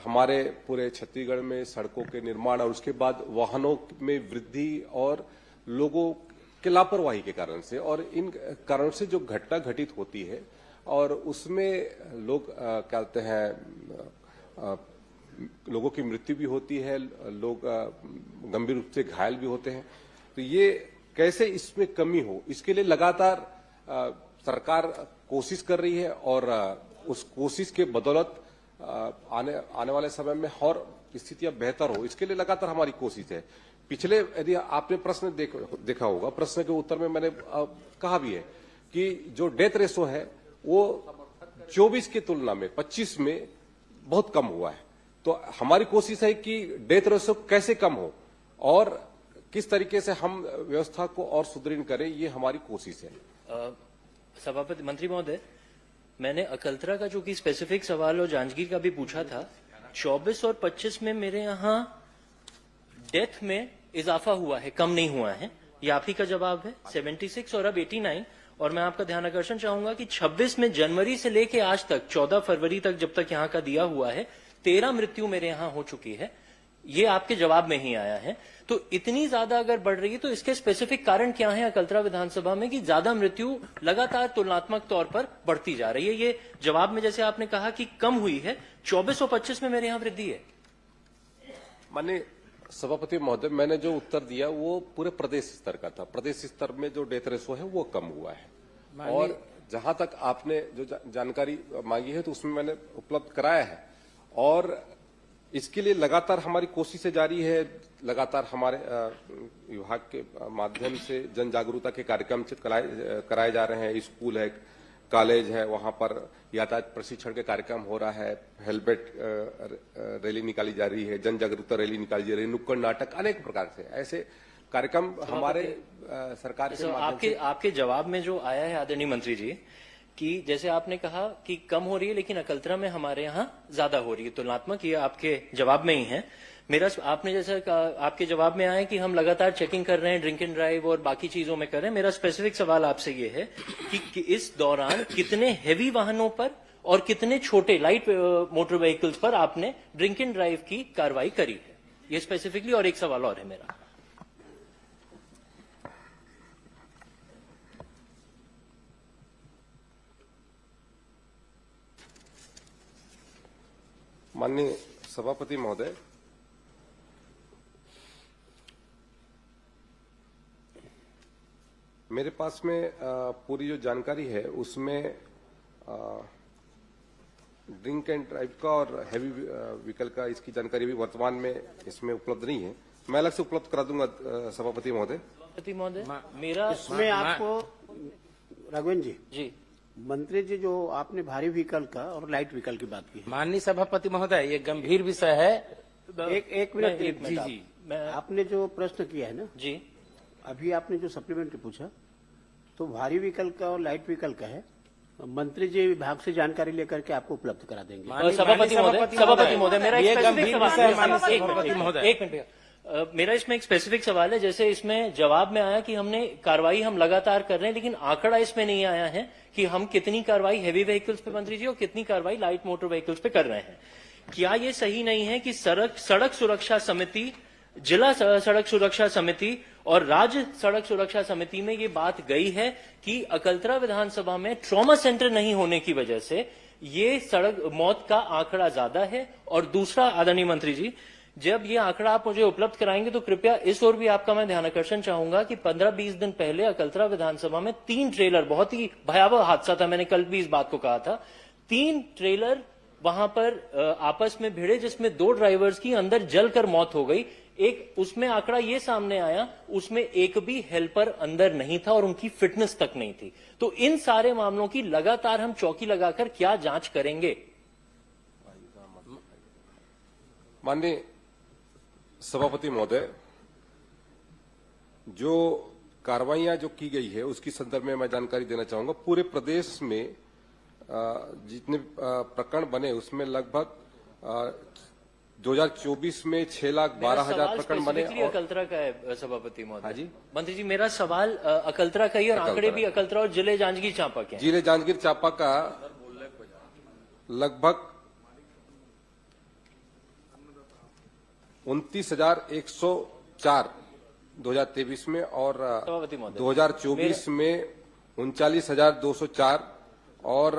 Speaker 3: हमारे पूरे छत्तीसगढ़ में सड़कों के निर्माण और उसके बाद वाहनों में वृद्धि और लोगों के लापरवाही के कारण से और इन कारणों से जो घटना घटित होती है और उसमें लोग कहते हैं लोगों की मृत्यु भी होती है, लोग गंभीर रूप से घायल भी होते हैं। तो ये कैसे इसमें कमी हो, इसके लिए लगातार सरकार कोशिश कर रही है और उस कोशिश के बदौलत आने वाले समय में और स्थितियां बेहतर हो, इसके लिए लगातार हमारी कोशिश है। पिछले यदि आपने प्रश्न देखा होगा, प्रश्न के उत्तर में मैंने कहा भी है कि जो डेथ रेशो है वो 24 की तुलना में 25 में बहुत कम हुआ है। तो हमारी कोशिश है कि डेथ रेशो कैसे कम हो और किस तरीके से हम व्यवस्था को और सुदृढ़ करें, ये हमारी कोशिश है।
Speaker 5: सभापति मंत्री महोदय, मैंने अकल्तरा का जो कि स्पेसिफिक सवाल और जांजगीर का भी पूछा था, 24 और 25 में मेरे यहाँ डेथ में इजाफा हुआ है, कम नहीं हुआ है। ये आप ही का जवाब है। 76 और अब 89। और मैं आपका ध्यान आकर्षण चाहूंगा कि 26 में जनवरी से लेके आज तक 14 फरवरी तक जब तक यहाँ का दिया हुआ है 13 मृत्यु मेरे यहाँ हो चुकी है। ये आपके जवाब में ही आया है। तो इतनी ज्यादा अगर बढ़ रही है तो इसके स्पेसिफिक कारण क्या है अकल्तरा विधानसभा में कि ज्यादा मृत्यु लगातार तुलनात्मक तौर पर बढ़ती जा रही है। ये जवाब में जैसे आपने कहा कि कम हुई है, 24 और 25 में मेरे यहाँ वृद्धि है।
Speaker 3: माननीय सभापति महोदय, मैंने जो उत्तर दिया वो पूरे प्रदेश स्तर का था। प्रदेश स्तर में जो डेथ रेशो है वो कम हुआ है और जहां तक आपने जो जानकारी मांगी है तो उसमें मैंने उपलब्ध कराया है और इसके लिए लगातार हमारी कोशिशें जारी है। लगातार हमारे विभाग के माध्यम से जन जागरूकता के कार्यक्रम कराए जा रहे हैं। स्कूल है, कॉलेज है, वहां पर यातायात प्रशिक्षण के कार्यक्रम हो रहा है, हेलमेट रैली निकाली जा रही है, जन जागरूकता रैली निकाली जा रही है, नुक्कड़ नाटक, अनेक प्रकार से ऐसे कार्यक्रम हमारे सरकार के माध्यम से।
Speaker 5: आपके जवाब में जो आया है आदरणीय मंत्री जी कि जैसे आपने कहा कि कम हो रही है लेकिन अकल्तरा में हमारे यहाँ ज्यादा हो रही है तुलनात्मक, ये आपके जवाब में ही है। मेरा आपने जैसा आपके जवाब में आया कि हम लगातार चेकिंग कर रहे हैं, ड्रिंक एंड ड्राइव और बाकी चीजों में कर रहे हैं। मेरा स्पेसिफिक सवाल आपसे ये है कि इस दौरान कितने हेवी वाहनों पर और कितने छोटे लाइट मोटर व्हीकल्स पर आपने ड्रिंक एंड ड्राइव की कार्रवाई करी है, ये स्पेसिफिकली। और एक सवाल और है मेरा।
Speaker 3: माननीय सभापति महोदय, मेरे पास में पूरी जो जानकारी है उसमें ड्रिंक एंड ड्राइव का और हैवी व्हीकल का इसकी जानकारी भी वर्तमान में इसमें उपलब्ध नहीं है। मैं अलग से उपलब्ध करा दूंगा सभापति महोदय।
Speaker 5: सभापति महोदय, मेरा
Speaker 2: इसमें आपको राघवेंद्र
Speaker 5: जी
Speaker 2: मंत्री जी जो आपने भारी व्हीकल का और लाइट व्हीकल की बात की है,
Speaker 16: माननीय सभापति महोदय, ये गंभीर विषय है।
Speaker 2: एक मिनट
Speaker 16: जी जी,
Speaker 2: आपने जो प्रश्न किया है ना
Speaker 5: जी,
Speaker 2: अभी आपने जो सप्लीमेंट्री पूछा तो भारी व्हीकल का और लाइट व्हीकल का है मंत्री जी विभाग से जानकारी लेकर के आपको उपलब्ध करा देंगे।
Speaker 5: सभापति महोदय मेरा एक
Speaker 11: गंभीर विषय है माननीय सभापति महोदय।
Speaker 5: एक मिनट मेरा इसमें एक स्पेसिफिक सवाल है। जैसे इसमें जवाब में आया कि हमने कार्रवाई हम लगातार कर रहे हैं, लेकिन आंकड़ा इसमें नहीं आया है कि हम कितनी कार्रवाई हैवी व्हीकल्स पे मंत्री जी और कितनी कार्रवाई लाइट मोटर व्हीकल्स पे कर रहे हैं। क्या ये सही नहीं है कि सड़क सुरक्षा समिति, जिला सड़क सुरक्षा समिति और राज्य सड़क सुरक्षा समिति में ये बात गई है कि अकलतरा विधानसभा में ट्रॉमा सेंटर नहीं होने की वजह से ये सड़क मौत का आंकड़ा ज्यादा है? और दूसरा, आदरणीय मंत्री जी, जब ये आंकड़ा आप मुझे उपलब्ध कराएंगे तो कृपया इस ओर भी आपका मैं ध्यान आकर्षण चाहूंगा कि 15-20 दिन पहले अकलतरा विधानसभा में 3 ट्रेलर, बहुत ही भयावह हादसा था, मैंने कल भी इस बात को कहा था, 3 ट्रेलर वहां पर आपस में भिड़े जिसमें 2 ड्राइवर्स की अंदर जलकर मौत हो गई। एक उसमें आंकड़ा ये सामने आया, उसमें एक भी हेल्पर अंदर नहीं था और उनकी फिटनेस तक नहीं थी। तो इन सारे मामलों की लगातार हम चौकी लगाकर क्या जांच करेंगे?
Speaker 3: माननीय सभापति महोदय, जो कार्रवाइयां जो की गई है उसकी संदर्भ में मैं जानकारी देना चाहूंगा। पूरे प्रदेश में जितने प्रकरण बने उसमें लगभग 2024 में 6,12,000 प्रकरण बने।
Speaker 5: और अकलतरा का है सभापति महोदय। हाँ जी मंत्री जी, मेरा सवाल अकलतरा का ही, और आंकड़े भी अकलतरा और जिले जांजगीर चांपा के।
Speaker 3: जिले जांजगीर चांपा का लगभग 29,104 2023 में और 2024 में 39,204 और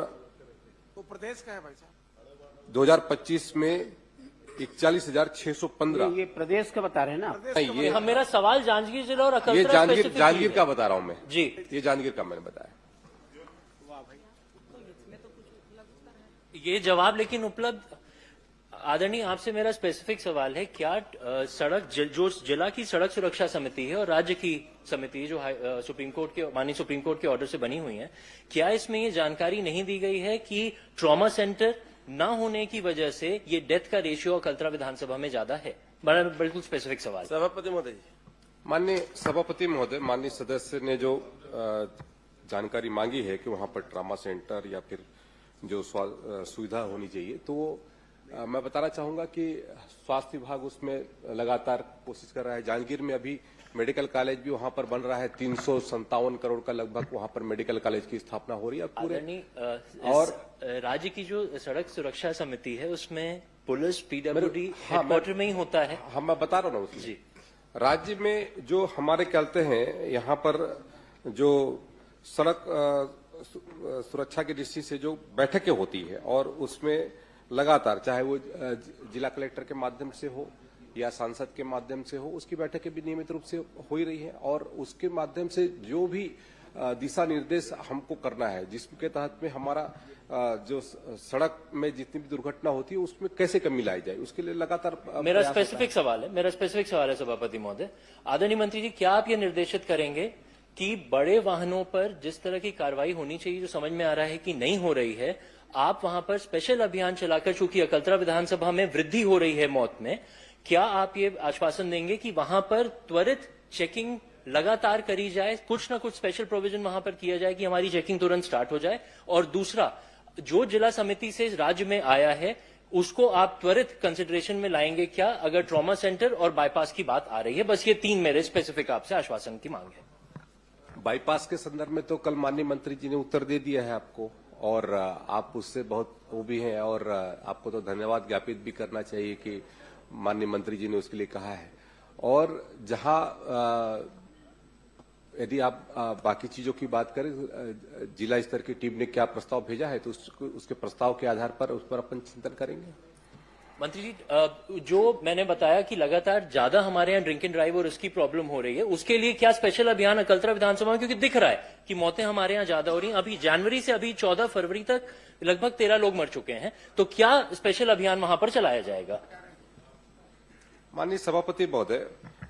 Speaker 15: प्रदेश का है भाई साहब।
Speaker 3: 2025 में 41,615।
Speaker 2: ये प्रदेश का बता रहे हैं ना?
Speaker 3: नहीं, ये
Speaker 5: मेरा सवाल जांजगीर जिला और अकलतरा
Speaker 3: ये जांजगीर का बता रहा हूं मैं
Speaker 5: जी।
Speaker 3: ये जांजगीर का मैंने बताया।
Speaker 5: ये जवाब लेकिन उपलब्ध, आदरणीय आपसे मेरा स्पेसिफिक सवाल है, क्या जो जिला की सड़क सुरक्षा समिति है और राज्य की समिति है जो सुप्रीम कोर्ट के, माननीय सुप्रीम कोर्ट के ऑर्डर से बनी हुई है, क्या इसमें ये जानकारी नहीं दी गई है कि ट्रॉमा सेंटर ना होने की वजह से ये डेथ का रेशियो अकलतरा विधानसभा में ज्यादा है? बड़ा बिल्कुल स्पेसिफिक सवाल।
Speaker 11: सभापति महोदय।
Speaker 3: माननीय सभापति महोदय, माननीय सदस्य ने जो जानकारी मांगी है कि वहां पर ट्रामा सेंटर या फिर जो सुविधा होनी चाहिए, तो मैं बताना चाहूंगा कि स्वास्थ्य विभाग उसमें लगातार कोशिश कर रहा है। जांजगीर में अभी मेडिकल कॉलेज भी वहां पर बन रहा है, 357 करोड़ का लगभग वहां पर मेडिकल कॉलेज की स्थापना हो रही है पूरे।
Speaker 5: और राज्य की जो सड़क सुरक्षा समिति है उसमें पुलिस, पीडब्ल्यूडी हेडक्वार्टर में ही होता है।
Speaker 3: हम मैं बता रहा हूँ ना जी। राज्य में जो हमारे कहते हैं यहाँ पर जो सड़क सुरक्षा की दृष्टि से जो बैठकें होती है और उसमें लगातार, चाहे वो जिला कलेक्टर के माध्यम से हो या सांसद के माध्यम से हो, उसकी बैठकें भी नियमित रूप से हो ही रही है और उसके माध्यम से जो भी दिशा निर्देश हमको करना है, जिसके तहत में हमारा जो सड़क में जितनी भी दुर्घटना होती है उसमें कैसे कमी लाई जाए, उसके लिए लगातार
Speaker 5: मेरा स्पेसिफिक सवाल है सभापति महोदय। आदरणीय मंत्री जी, क्या आप ये निर्देशित करेंगे कि बड़े वाहनों पर जिस तरह की कार्रवाई होनी चाहिए, जो समझ में आ रहा है कि नहीं हो रही है, आप वहां पर स्पेशल अभियान चलाकर, चूंकि अकलतरा विधानसभा में वृद्धि हो रही है मौत में, क्या आप ये आश्वासन देंगे कि वहां पर त्वरित चेकिंग लगातार करी जाए, कुछ ना कुछ स्पेशल प्रोविजन वहां पर किया जाए कि हमारी चेकिंग तुरंत स्टार्ट हो जाए? और दूसरा, जो जिला समिति से राज्य में आया है उसको आप त्वरित कंसिडरेशन में लाएंगे क्या, अगर ट्रॉमा सेंटर और बाईपास की बात आ रही है? बस ये 3 मेरे स्पेसिफिक आपसे आश्वासन की मांग है।
Speaker 3: बाईपास के संदर्भ में तो कल माननीय मंत्री जी ने उत्तर दे दिया है आपको और आप उससे बहुत वो भी हैं और आपको तो धन्यवाद ज्ञापित भी करना चाहिए कि माननीय मंत्री जी ने उसके लिए कहा है। और जहां यदि आप बाकी चीजों की बात करें, जिला स्तर की टीम ने क्या प्रस्ताव भेजा है तो उसके प्रस्ताव के आधार पर उस पर अपन चिंतन करेंगे।
Speaker 5: मंत्री जी, जो मैंने बताया कि लगातार ज्यादा हमारे यहाँ ड्रिंक एंड ड्राइव और इसकी प्रॉब्लम हो रही है, उसके लिए क्या स्पेशल अभियान अकलतरा विधानसभा में, क्योंकि दिख रहा है कि मौतें हमारे यहाँ ज्यादा हो रही हैं, अभी जनवरी से अभी 14 फरवरी तक लगभग 13 लोग मर चुके हैं, तो क्या स्पेशल अभियान वहां पर चलाया जाएगा?
Speaker 3: माननीय सभापति महोदय,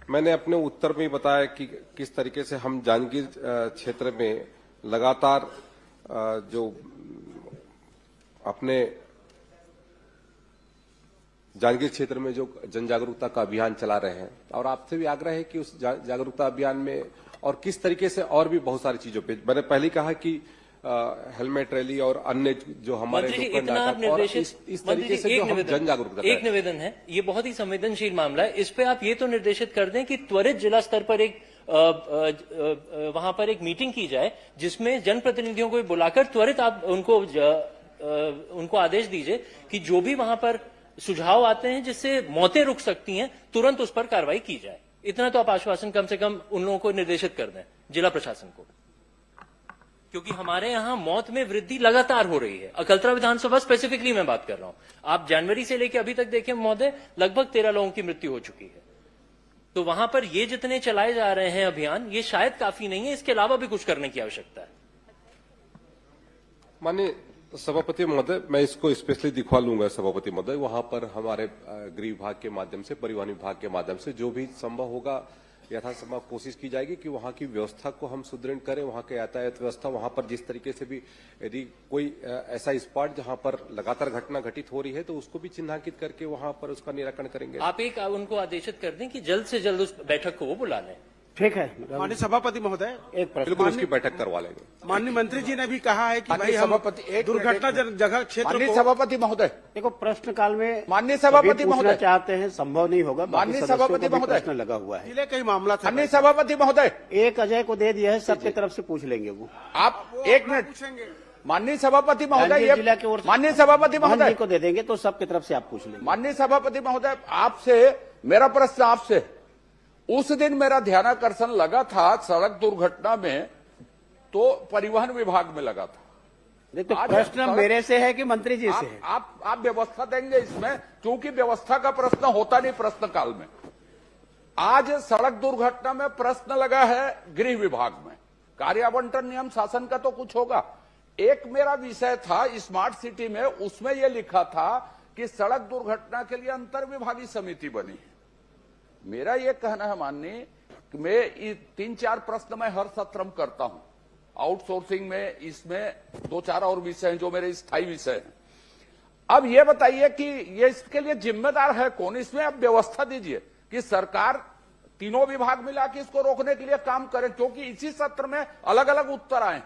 Speaker 3: मैंने अपने उत्तर में बताया कि किस तरीके से हम जांजगीर क्षेत्र में लगातार जो अपने जांजगीर क्षेत्र में जो जन जागरूकता का अभियान चला रहे हैं और आपसे भी आग्रह है कि उस जागरूकता अभियान में और किस तरीके से और भी बहुत सारी चीजों पे, मैंने पहले कहा कि हेलमेट रैली और अन्य जो हमारे
Speaker 5: मंत्री जी,
Speaker 3: नुक्कड़
Speaker 5: इतना आप
Speaker 3: नाटक और
Speaker 5: निर्देशित
Speaker 3: इस तरीके से जो हम जन जागरूकता
Speaker 5: एक निवेदन है, ये बहुत ही संवेदनशील मामला है। इस पे आप ये तो निर्देशित कर दें कि त्वरित जिला स्तर पर एक वहां पर एक मीटिंग की जाए, जिसमें जनप्रतिनिधियों को बुलाकर त्वरित आप उनको आदेश दीजिए कि जो भी वहां पर सुझाव आते हैं जिससे मौतें रुक सकती हैं, तुरंत उस पर कार्रवाई की जाए। इतना तो आप आश्वासन कम से कम उन लोगों को निर्देशित कर दें, जिला प्रशासन को, क्योंकि हमारे यहां मौत में वृद्धि लगातार हो रही है। अकलतरा विधानसभा स्पेसिफिकली मैं बात कर रहा हूं। आप जनवरी से लेकर अभी तक देखें महोदय, लगभग 13 लोगों की मृत्यु हो चुकी है। तो वहां पर ये जितने चलाए जा रहे हैं अभियान, ये शायद काफी नहीं है, इसके अलावा भी कुछ करने की आवश्यकता है।
Speaker 3: माननीय सभापति महोदय, मैं इसको स्पेशली दिखवा लूंगा सभापति महोदय। वहां पर हमारे गृह विभाग के माध्यम से, परिवहन विभाग के माध्यम से जो भी संभव होगा यथासंभव कोशिश की जाएगी कि वहां की व्यवस्था को हम सुदृढ़ करें। वहां के यातायात व्यवस्था, वहां पर जिस तरीके से भी यदि कोई ऐसा स्पॉट जहां पर लगातार घटना घटित हो रही है तो उसको भी चिन्हांकित करके वहां पर उसका निराकरण करेंगे।
Speaker 5: आप एक उनको आदेशित कर दें कि जल्द से जल्द उस बैठक को वो बुला लें।
Speaker 2: ठीक है
Speaker 6: माननीय सभापति महोदय,
Speaker 2: एक प्रश्न।
Speaker 3: बिल्कुल उसकी बैठक करवा लेंगे।
Speaker 6: माननीय मंत्री जी ने भी कहा है कि भाई
Speaker 8: माननीय
Speaker 6: हम
Speaker 8: सभापति, एक
Speaker 6: दुर्घटना जगह क्षेत्र
Speaker 8: माननीय
Speaker 6: को
Speaker 8: सभापति महोदय,
Speaker 2: देखो प्रश्न काल में
Speaker 8: माननीय सभापति
Speaker 2: पूछना
Speaker 8: महोदय,
Speaker 2: चाहते हैं, संभव नहीं होगा। बाकी
Speaker 8: माननीय
Speaker 2: सदस्यों
Speaker 8: सभापति
Speaker 2: को भी
Speaker 8: महोदय,
Speaker 2: प्रश्न लगा हुआ है।
Speaker 6: जिले का ही मामला था।
Speaker 8: माननीय सभापति महोदय,
Speaker 2: एक अजय को दे दिया है, सबके तरफ से पूछ लेंगे वो।
Speaker 8: आप एक मिनट।
Speaker 6: पूछेंगे।
Speaker 8: माननीय सभापति महोदय,
Speaker 2: जांजगीर जिला की ओर से
Speaker 8: माननीय सभापति
Speaker 2: मोहन
Speaker 8: महोदय
Speaker 2: जी को दे देंगे तो सबके तरफ से आप पूछ लेंगे।
Speaker 8: माननीय सभापति महोदय, आपसे मेरा प्रश्न आपसे, उस दिन मेरा ध्यानाकर्षण लगा था सड़क दुर्घटना में तो परिवहन विभाग में लगा था।
Speaker 2: देखो प्रश्न मेरे से है कि मंत्री जी से है?
Speaker 8: आप व्यवस्था देंगे इसमें, क्योंकि व्यवस्था का प्रश्न होता नहीं प्रश्न काल में। आज सड़क दुर्घटना में प्रश्न लगा है गृह विभाग में, कार्य आवंटन नियम शासन का तो कुछ होगा। एक मेरा विषय था स्मार्ट सिटी में, उसमें यह लिखा था कि सड़क दुर्घटना के लिए अंतर विभागीय समिति बनी है। मेरा यह कहना है माननीय कि मैं 3-4 प्रश्न मैं हर सत्र में करता हूं, आउटसोर्सिंग में, इसमें 2-4 और विषय हैं जो मेरे स्थायी विषय हैं। अब यह बताइए कि ये इसके लिए जिम्मेदार है कौन? इसमें आप व्यवस्था दीजिए कि सरकार तीनों विभाग मिला के इसको रोकने के लिए काम करे, क्योंकि इसी सत्र में अलग अलग उत्तर आए।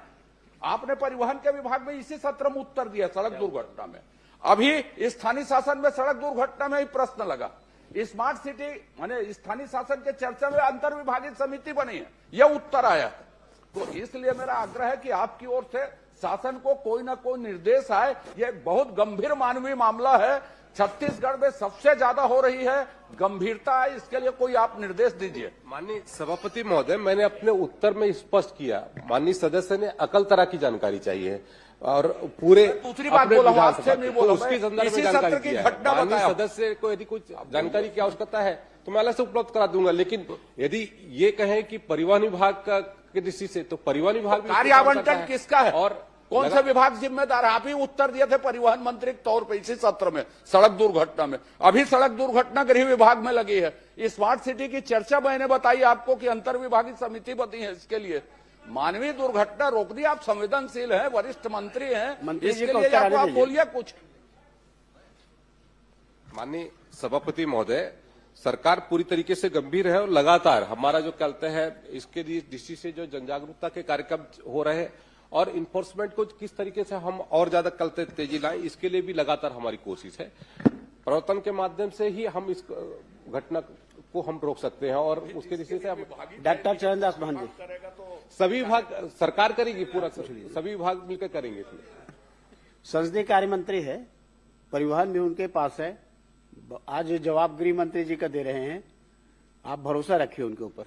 Speaker 8: आपने परिवहन के विभाग में इसी सत्र में उत्तर दिया सड़क दुर्घटना में। अभी स्थानीय शासन में सड़क दुर्घटना में ही प्रश्न लगा। स्मार्ट सिटी माने स्थानीय शासन के चर्चा में अंतर विभागीय समिति बनी है, यह उत्तर आया है। तो इसलिए मेरा आग्रह है कि आपकी ओर से शासन को कोई ना कोई निर्देश आए। यह बहुत गंभीर मानवीय मामला है, छत्तीसगढ़ में सबसे ज्यादा हो रही है, गंभीरता है, इसके लिए कोई आप निर्देश दीजिए।
Speaker 3: माननीय सभापति महोदय, मैंने अपने उत्तर में स्पष्ट किया, माननीय सदस्य ने अकलतरा की जानकारी चाहिए और पूरे
Speaker 8: दूसरी बात बोला हूं, आपसे नहीं बोला,
Speaker 3: उसके संदर्भ
Speaker 8: इसी
Speaker 3: में जानकारी
Speaker 8: सत्र की
Speaker 3: दिया
Speaker 8: घटना
Speaker 3: है। माननीय
Speaker 8: बताया।
Speaker 3: सदस्य को यदि कुछ जानकारी की आवश्यकता है तो मैं अलग से उपलब्ध करा दूंगा, लेकिन यदि ये कहें कि परिवहन विभाग का की दृष्टि से, तो परिवहन विभाग
Speaker 8: कार्य आवंटन किसका है
Speaker 3: और
Speaker 8: कौन सा विभाग जिम्मेदार है? आप ही उत्तर दिए थे परिवहन मंत्री के तौर पर इसी सत्र में सड़क दुर्घटना में। अभी सड़क दुर्घटना गृह विभाग में लगी है। स्मार्ट सिटी की चर्चा मैंने बताई आपको कि अंतर विभागीय समिति बनी है इसके लिए। मानवीय दुर्घटना रोक दी, आप संवेदनशील हैं, वरिष्ठ मंत्री हैं, इसके लिए आप बोलिए कुछ।
Speaker 3: माननीय सभापति महोदय, सरकार पूरी तरीके से गंभीर है और लगातार हमारा जो कहते हैं इसके लिए दृष्टि से जो जन जागरूकता के कार्यक्रम हो रहे हैं और इन्फोर्समेंट को किस तरीके से हम और ज्यादा कल तेजी लाएं, इसके लिए भी लगातार हमारी कोशिश है। प्रवर्तन के माध्यम से ही हम इस घटना को हम रोक सकते हैं और उसके दृष्टि से हम
Speaker 2: डॉक्टर चरणदास महंत जी,
Speaker 3: सभी विभाग सरकार करेगी, पूरा सभी विभाग मिलकर करेंगे।
Speaker 2: संसदीय कार्य मंत्री है, परिवहन भी उनके पास है, आज जवाब गृह मंत्री जी का दे रहे हैं, आप भरोसा रखिए उनके ऊपर।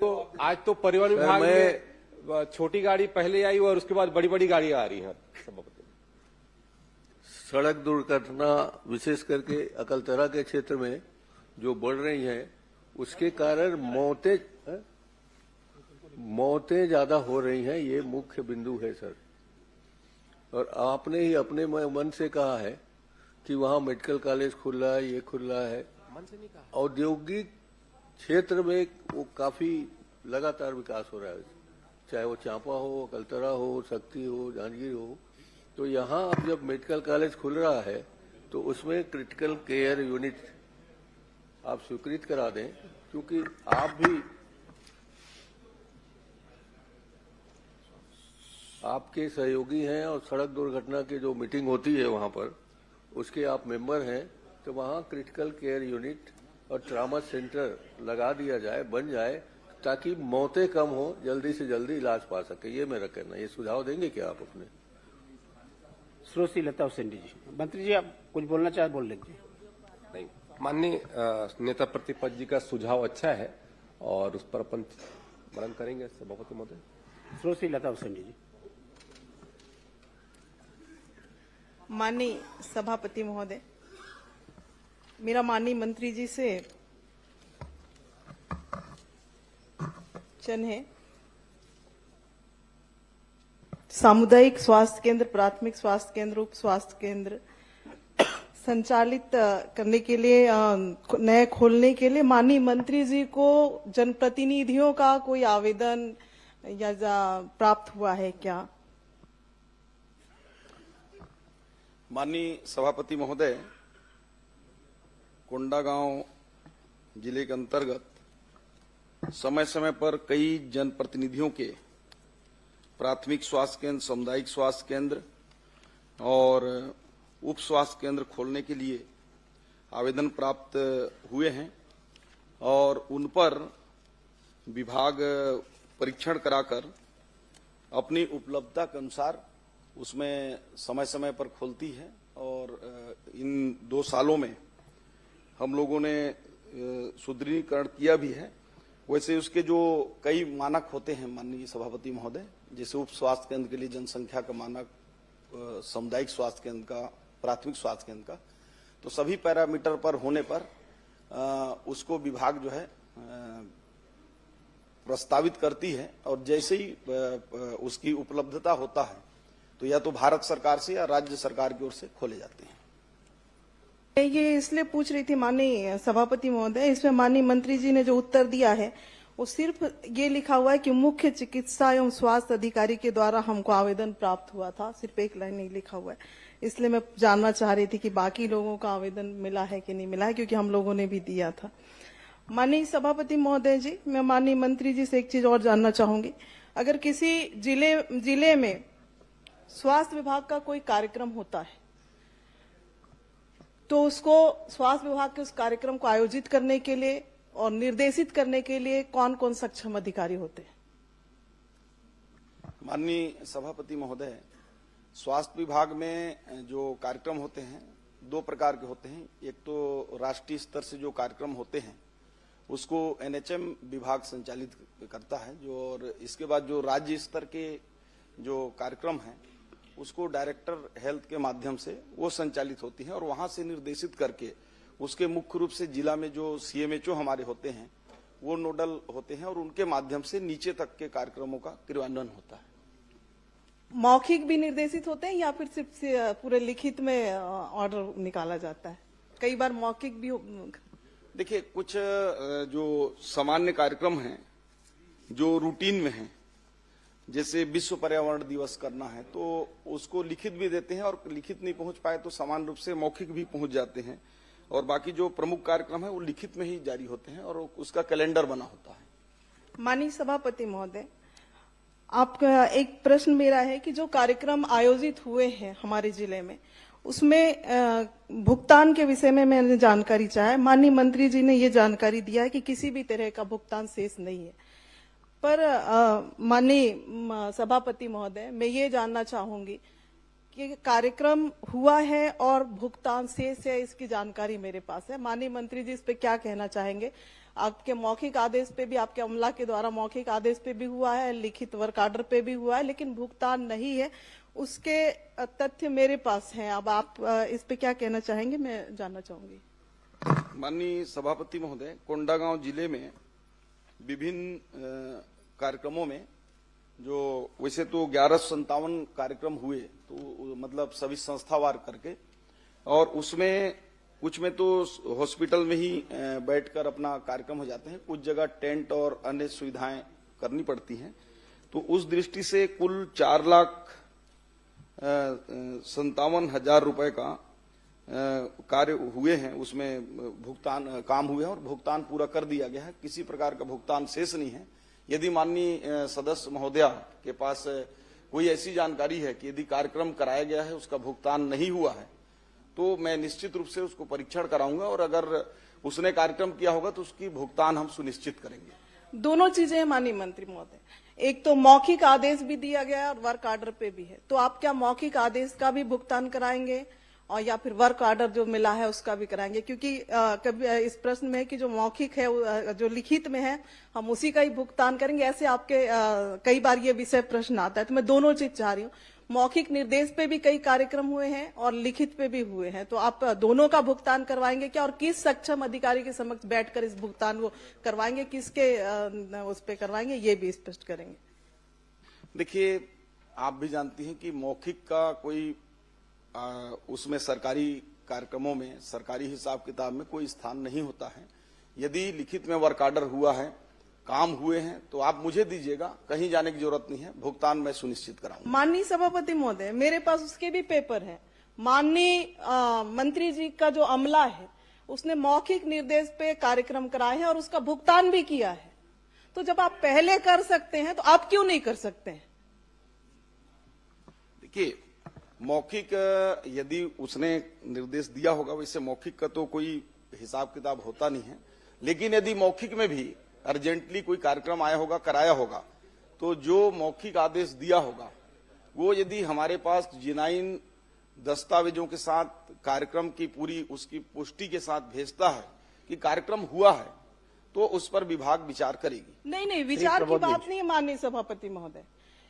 Speaker 3: तो आज तो परिवहन विभाग में छोटी गाड़ी पहले आई और उसके बाद बड़ी बड़ी गाड़ियां आ रही हैं।
Speaker 9: सड़क दुर्घटना विशेष करके अकलतरा के क्षेत्र में जो बढ़ रही हैं, उसके कारण मौतें ज्यादा हो रही हैं, ये मुख्य बिंदु है सर। और आपने ही अपने मन से कहा है कि वहां मेडिकल कॉलेज खुल रहा है, ये खुल रहा है। औद्योगिक क्षेत्र में वो काफी लगातार विकास हो रहा है, चाहे वो चांपा हो, अकलतरा हो, शक्ति हो, जांजगीर हो। तो यहाँ अब जब मेडिकल कॉलेज खुल रहा है तो उसमें क्रिटिकल केयर यूनिट आप स्वीकृत करा दें, क्योंकि आपके सहयोगी हैं और सड़क दुर्घटना की जो मीटिंग होती है वहां पर उसके आप मेंबर हैं, तो वहां क्रिटिकल केयर यूनिट और ट्रामा सेंटर लगा दिया जाए, बन जाए, ताकि मौतें कम हो, जल्दी से जल्दी इलाज पा सके। ये मेरा कहना है। ये सुझाव देंगे क्या आप अपने?
Speaker 2: श्रीमती लता हुसैन जी, मंत्री जी आप कुछ बोलना चाहे बोल लीजिए।
Speaker 3: नहीं, माननीय नेता प्रतिपक्ष जी का सुझाव अच्छा है और उस पर अपन मनन करेंगे सभापति महोदय।
Speaker 2: श्रीमती लता हुसैन जी।
Speaker 10: माननीय सभापति महोदय, मेरा माननीय मंत्री जी से प्रश्न है। सामुदायिक स्वास्थ्य केंद्र, प्राथमिक स्वास्थ्य केंद्र, उप स्वास्थ्य केंद्र संचालित करने के लिए, नए खोलने के लिए माननीय मंत्री जी को जनप्रतिनिधियों का कोई आवेदन या प्राप्त हुआ है क्या?
Speaker 7: माननीय सभापति महोदय, कोंडागांव जिले के अंतर्गत समय समय पर कई जनप्रतिनिधियों के प्राथमिक स्वास्थ्य केंद्र, सामुदायिक स्वास्थ्य केंद्र और उप स्वास्थ्य केंद्र खोलने के लिए आवेदन प्राप्त हुए हैं और उन पर विभाग परीक्षण कराकर अपनी उपलब्धता के अनुसार उसमें समय समय पर खोलती है। और इन 2 सालों में हम लोगों ने सुदृढ़ीकरण किया भी है। वैसे उसके जो कई मानक होते हैं माननीय सभापति महोदय, जैसे उप स्वास्थ्य केंद्र के लिए जनसंख्या का मानक, सामुदायिक स्वास्थ्य केंद्र का, प्राथमिक स्वास्थ्य केंद्र का, तो सभी पैरामीटर पर होने पर उसको विभाग जो है प्रस्तावित करती है और जैसे ही उसकी उपलब्धता होता है तो या तो भारत सरकार से या राज्य सरकार की ओर से खोले जाते हैं।
Speaker 10: ये इसलिए पूछ रही थी माननीय सभापति महोदय, इसमें माननीय मंत्री जी ने जो उत्तर दिया है वो सिर्फ ये लिखा हुआ है कि मुख्य चिकित्सा एवं स्वास्थ्य अधिकारी के द्वारा हमको आवेदन प्राप्त हुआ था, सिर्फ एक लाइन नहीं लिखा हुआ है। इसलिए मैं जानना चाह रही थी कि बाकी लोगों का आवेदन मिला है कि नहीं मिला है, क्योंकि हम लोगों ने भी दिया था। माननीय सभापति महोदय जी, मैं माननीय मंत्री जी से एक चीज और जानना चाहूंगी। अगर किसी जिले में स्वास्थ्य विभाग का कोई कार्यक्रम होता है तो उसको स्वास्थ्य विभाग के उस कार्यक्रम को आयोजित करने के लिए और निर्देशित करने के लिए कौन कौन सक्षम अधिकारी होते हैं?
Speaker 7: माननीय सभापति महोदय, स्वास्थ्य विभाग में जो कार्यक्रम होते हैं 2 प्रकार के होते हैं। एक तो राष्ट्रीय स्तर से जो कार्यक्रम होते हैं उसको NHM विभाग संचालित करता है, जो और इसके बाद जो राज्य स्तर के जो कार्यक्रम हैं उसको डायरेक्टर हेल्थ के माध्यम से वो संचालित होती है और वहां से निर्देशित करके उसके मुख्य रूप से जिला में जो CMHO हमारे होते हैं वो नोडल होते हैं और उनके माध्यम से नीचे तक के कार्यक्रमों का क्रियान्वयन होता है।
Speaker 10: मौखिक भी निर्देशित होते हैं या फिर सिर्फ पूरे लिखित में ऑर्डर निकाला जाता है? कई बार मौखिक भी
Speaker 7: देखिए, कुछ जो सामान्य कार्यक्रम हैं जो रूटीन में हैं, जैसे विश्व पर्यावरण दिवस करना है तो उसको लिखित भी देते हैं और लिखित नहीं पहुंच पाए तो समान रूप से मौखिक भी पहुंच जाते हैं। और बाकी जो प्रमुख कार्यक्रम है वो लिखित में ही जारी होते हैं और उसका कैलेंडर बना होता है।
Speaker 10: माननीय सभापति महोदय, आपका एक प्रश्न मेरा है कि जो कार्यक्रम आयोजित हुए हैं हमारे जिले में उसमें भुगतान के विषय में मैंने जानकारी चाहा। माननीय मंत्री जी ने ये जानकारी दिया है कि किसी भी तरह का भुगतान शेष नहीं है, पर माननीय सभापति महोदय, मैं ये जानना चाहूंगी कि कार्यक्रम हुआ है और भुगतान शेष है, इसकी जानकारी मेरे पास है। माननीय मंत्री जी इस पे क्या कहना चाहेंगे? आपके मौखिक आदेश पे भी, आपके अमला के द्वारा मौखिक आदेश पे भी हुआ है, लिखित वर्क आर्डर पे भी हुआ है, लेकिन भुगतान नहीं है, उसके तथ्य मेरे पास हैं। अब आप इस पे क्या कहना चाहेंगे, मैं जानना चाहूंगी।
Speaker 7: माननीय सभापति महोदय, कोंडागांव जिले में विभिन्न कार्यक्रमों में जो वैसे तो 1157 कार्यक्रम हुए, तो मतलब सभी संस्थावार करके, और उसमें कुछ में तो हॉस्पिटल में ही बैठकर अपना कार्यक्रम हो जाते हैं, कुछ जगह टेंट और अन्य सुविधाएं करनी पड़ती हैं। तो उस दृष्टि से कुल 4,57,000 रुपए का कार्य हुए हैं, उसमें भुगतान काम हुए हैं और भुगतान पूरा कर दिया गया है। किसी प्रकार का भुगतान शेष नहीं है। यदि माननीय सदस्य महोदया के पास कोई ऐसी जानकारी है कि यदि कार्यक्रम कराया गया है उसका भुगतान नहीं हुआ है तो मैं निश्चित रूप से उसको परीक्षण कराऊंगा और अगर उसने कार्यक्रम किया होगा तो उसकी भुगतान हम सुनिश्चित करेंगे।
Speaker 10: दोनों चीजें हैं माननीय मंत्री महोदय, एक तो मौखिक आदेश भी दिया गया है और वर्क ऑर्डर पे भी है, तो आप क्या मौखिक आदेश का भी भुगतान कराएंगे और या फिर वर्क ऑर्डर जो मिला है उसका भी कराएंगे? क्योंकि कभी इस प्रश्न में है कि जो मौखिक है जो लिखित में है हम उसी का ही भुगतान करेंगे, ऐसे आपके कई बार ये विषय प्रश्न आता है। तो मैं दोनों चीज चाह रही हूँ, मौखिक निर्देश पे भी कई कार्यक्रम हुए हैं और लिखित पे भी हुए हैं, तो आप दोनों का भुगतान करवाएंगे क्या और किस सक्षम अधिकारी के समक्ष बैठकर इस भुगतान को करवाएंगे, किसके उस पे करवाएंगे, ये भी स्पष्ट करेंगे।
Speaker 7: देखिए, आप भी जानती हैं कि मौखिक का कोई उसमें सरकारी कार्यक्रमों में सरकारी हिसाब किताब में कोई स्थान नहीं होता है। यदि लिखित में वर्क ऑर्डर हुआ है, काम हुए हैं, तो आप मुझे दीजिएगा, कहीं जाने की जरूरत नहीं है, भुगतान मैं सुनिश्चित कराऊंगा।
Speaker 10: माननीय सभापति महोदय, मेरे पास उसके भी पेपर है। माननीय मंत्री जी का जो अमला है उसने मौखिक निर्देश पे कार्यक्रम कराए हैं और उसका भुगतान भी किया है, तो जब आप पहले कर सकते हैं तो आप क्यों नहीं कर सकते हैं?
Speaker 7: देखिए, मौखिक यदि उसने निर्देश दिया होगा, वैसे मौखिक का तो कोई हिसाब किताब होता नहीं है, लेकिन यदि मौखिक में भी अर्जेंटली कोई कार्यक्रम आया होगा, कराया होगा, तो जो मौखिक आदेश दिया होगा वो यदि हमारे पास जिनाइन दस्तावेजों के साथ कार्यक्रम की पूरी उसकी पुष्टि के साथ भेजता है कि कार्यक्रम हुआ है, तो उस पर विभाग विचार करेगी।
Speaker 10: नहीं, विचार की बात नहीं है माननीय सभापति महोदय,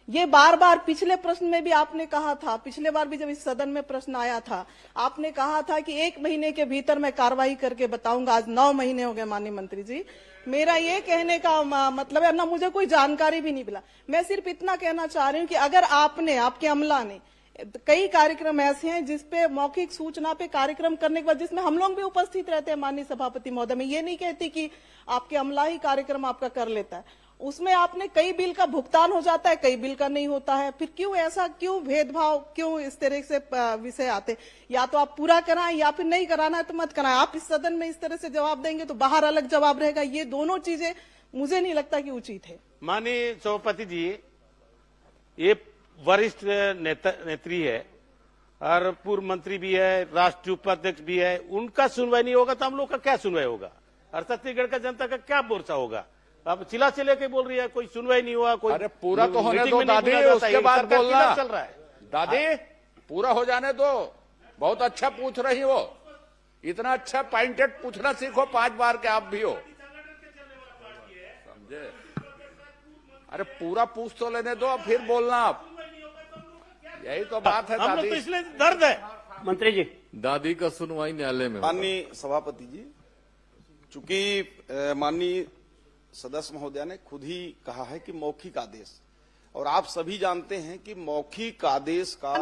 Speaker 10: ये बार बार पिछले प्रश्न में भी आपने कहा था, पिछले बार भी जब इस सदन में प्रश्न आया था आपने कहा था कि 1 महीने के भीतर मैं कार्रवाई करके बताऊंगा। आज 9 महीने हो गए माननीय मंत्री जी। मेरा ये कहने का मतलब है ना, मुझे कोई जानकारी भी नहीं मिला। मैं सिर्फ इतना कहना चाह रही हूँ कि अगर आपने, आपके अमला ने, कई कार्यक्रम ऐसे हैं जिसपे मौखिक सूचना पे कार्यक्रम करने के बाद जिसमें हम लोग भी उपस्थित रहते हैं माननीय सभापति महोदय, मैं ये नहीं कहती कि आपके अमला ही कार्यक्रम आपका कर लेता है, उसमें आपने कई बिल का भुगतान हो जाता है, कई बिल का नहीं होता है। फिर क्यों ऐसा, क्यों भेदभाव, क्यों इस तरह से विषय आते? या तो आप पूरा कराएं या फिर नहीं कराना है तो मत कराएं। आप इस सदन में इस तरह से जवाब देंगे तो बाहर अलग जवाब रहेगा। ये दोनों चीजें मुझे नहीं लगता कि उचित है।
Speaker 6: माननीय सभापति जी, ये वरिष्ठ नेत्री है और पूर्व मंत्री भी है, राष्ट्रीय उपाध्यक्ष भी है, उनका सुनवाई नहीं होगा तो हम लोग का क्या सुनवाई होगा और छत्तीसगढ़ का जनता का क्या मोर्चा होगा? अब चिल्ला चिल्ला के बोल रही है कोई सुनवाई नहीं हुआ, कोई
Speaker 8: अरे पूरा तो होने दो दादी, उसके बाद बोलना चल रहा है। दादी पूरा हो जाने दो, बहुत अच्छा पूछ रही हो, इतना अच्छा पॉइंटेड पूछना सीखो, 5 बार के आप भी हो, समझे? अरे पूरा पूछ तो लेने दो, फिर बोलना आप, यही तो बात है दादी।
Speaker 6: तो इसलिए दर्द है
Speaker 2: मंत्री जी।
Speaker 4: दादी का सुनवाई न्यायालय में।
Speaker 7: माननीय सभापति जी, चूंकि माननीय सदस्य महोदय ने खुद ही कहा है कि मौखिक आदेश, और आप सभी जानते हैं कि मौखिक आदेश का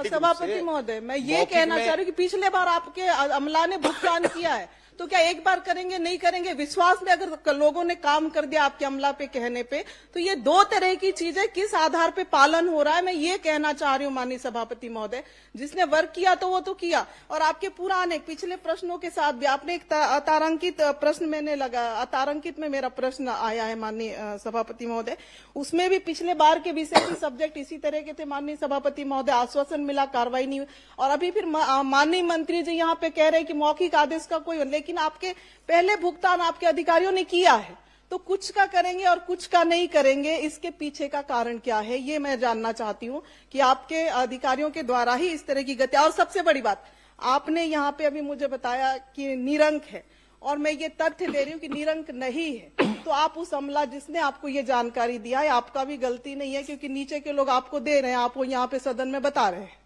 Speaker 10: सभापति महोदय, मैं ये कहना चाह रही हूँ कि पिछले बार आपके अमला ने भुगतान किया है, तो क्या एक बार करेंगे, नहीं करेंगे? विश्वास में अगर लोगों ने काम कर दिया आपके अमला पे कहने पे, तो ये 2 तरह की चीजें किस आधार पे पालन हो रहा है, मैं ये कहना चाह रही हूँ माननीय सभापति महोदय। जिसने वर्क किया तो वो तो किया, और आपके पुराने पिछले प्रश्नों के साथ भी आपने एक अतारांकित प्रश्न मैंने लगा, अतारांकित में मेरा प्रश्न आया है माननीय सभापति महोदय, उसमें भी पिछले बार के विषय के सब्जेक्ट इसी तरह के थे माननीय सभापति महोदय, आश्वासन मिला, कार्रवाई नहीं हुई, और अभी फिर माननीय मंत्री जी यहाँ पे कह रहे हैं कि मौखिक आदेश का कोई, लेकिन आपके पहले भुगतान आपके अधिकारियों ने किया है, तो कुछ का करेंगे और कुछ का नहीं करेंगे, इसके पीछे का कारण क्या है, ये मैं जानना चाहती हूँ कि आपके अधिकारियों के द्वारा ही इस तरह की गति। और सबसे बड़ी बात, आपने यहाँ पे अभी मुझे बताया कि निरंक है, और मैं ये तथ्य दे रही हूँ कि निरंक नहीं है, तो आप उस अमला जिसने आपको ये जानकारी दिया है, आपका भी गलती नहीं है, क्योंकि नीचे के लोग आपको दे रहे हैं, आपको यहाँ पे सदन में बता रहे हैं।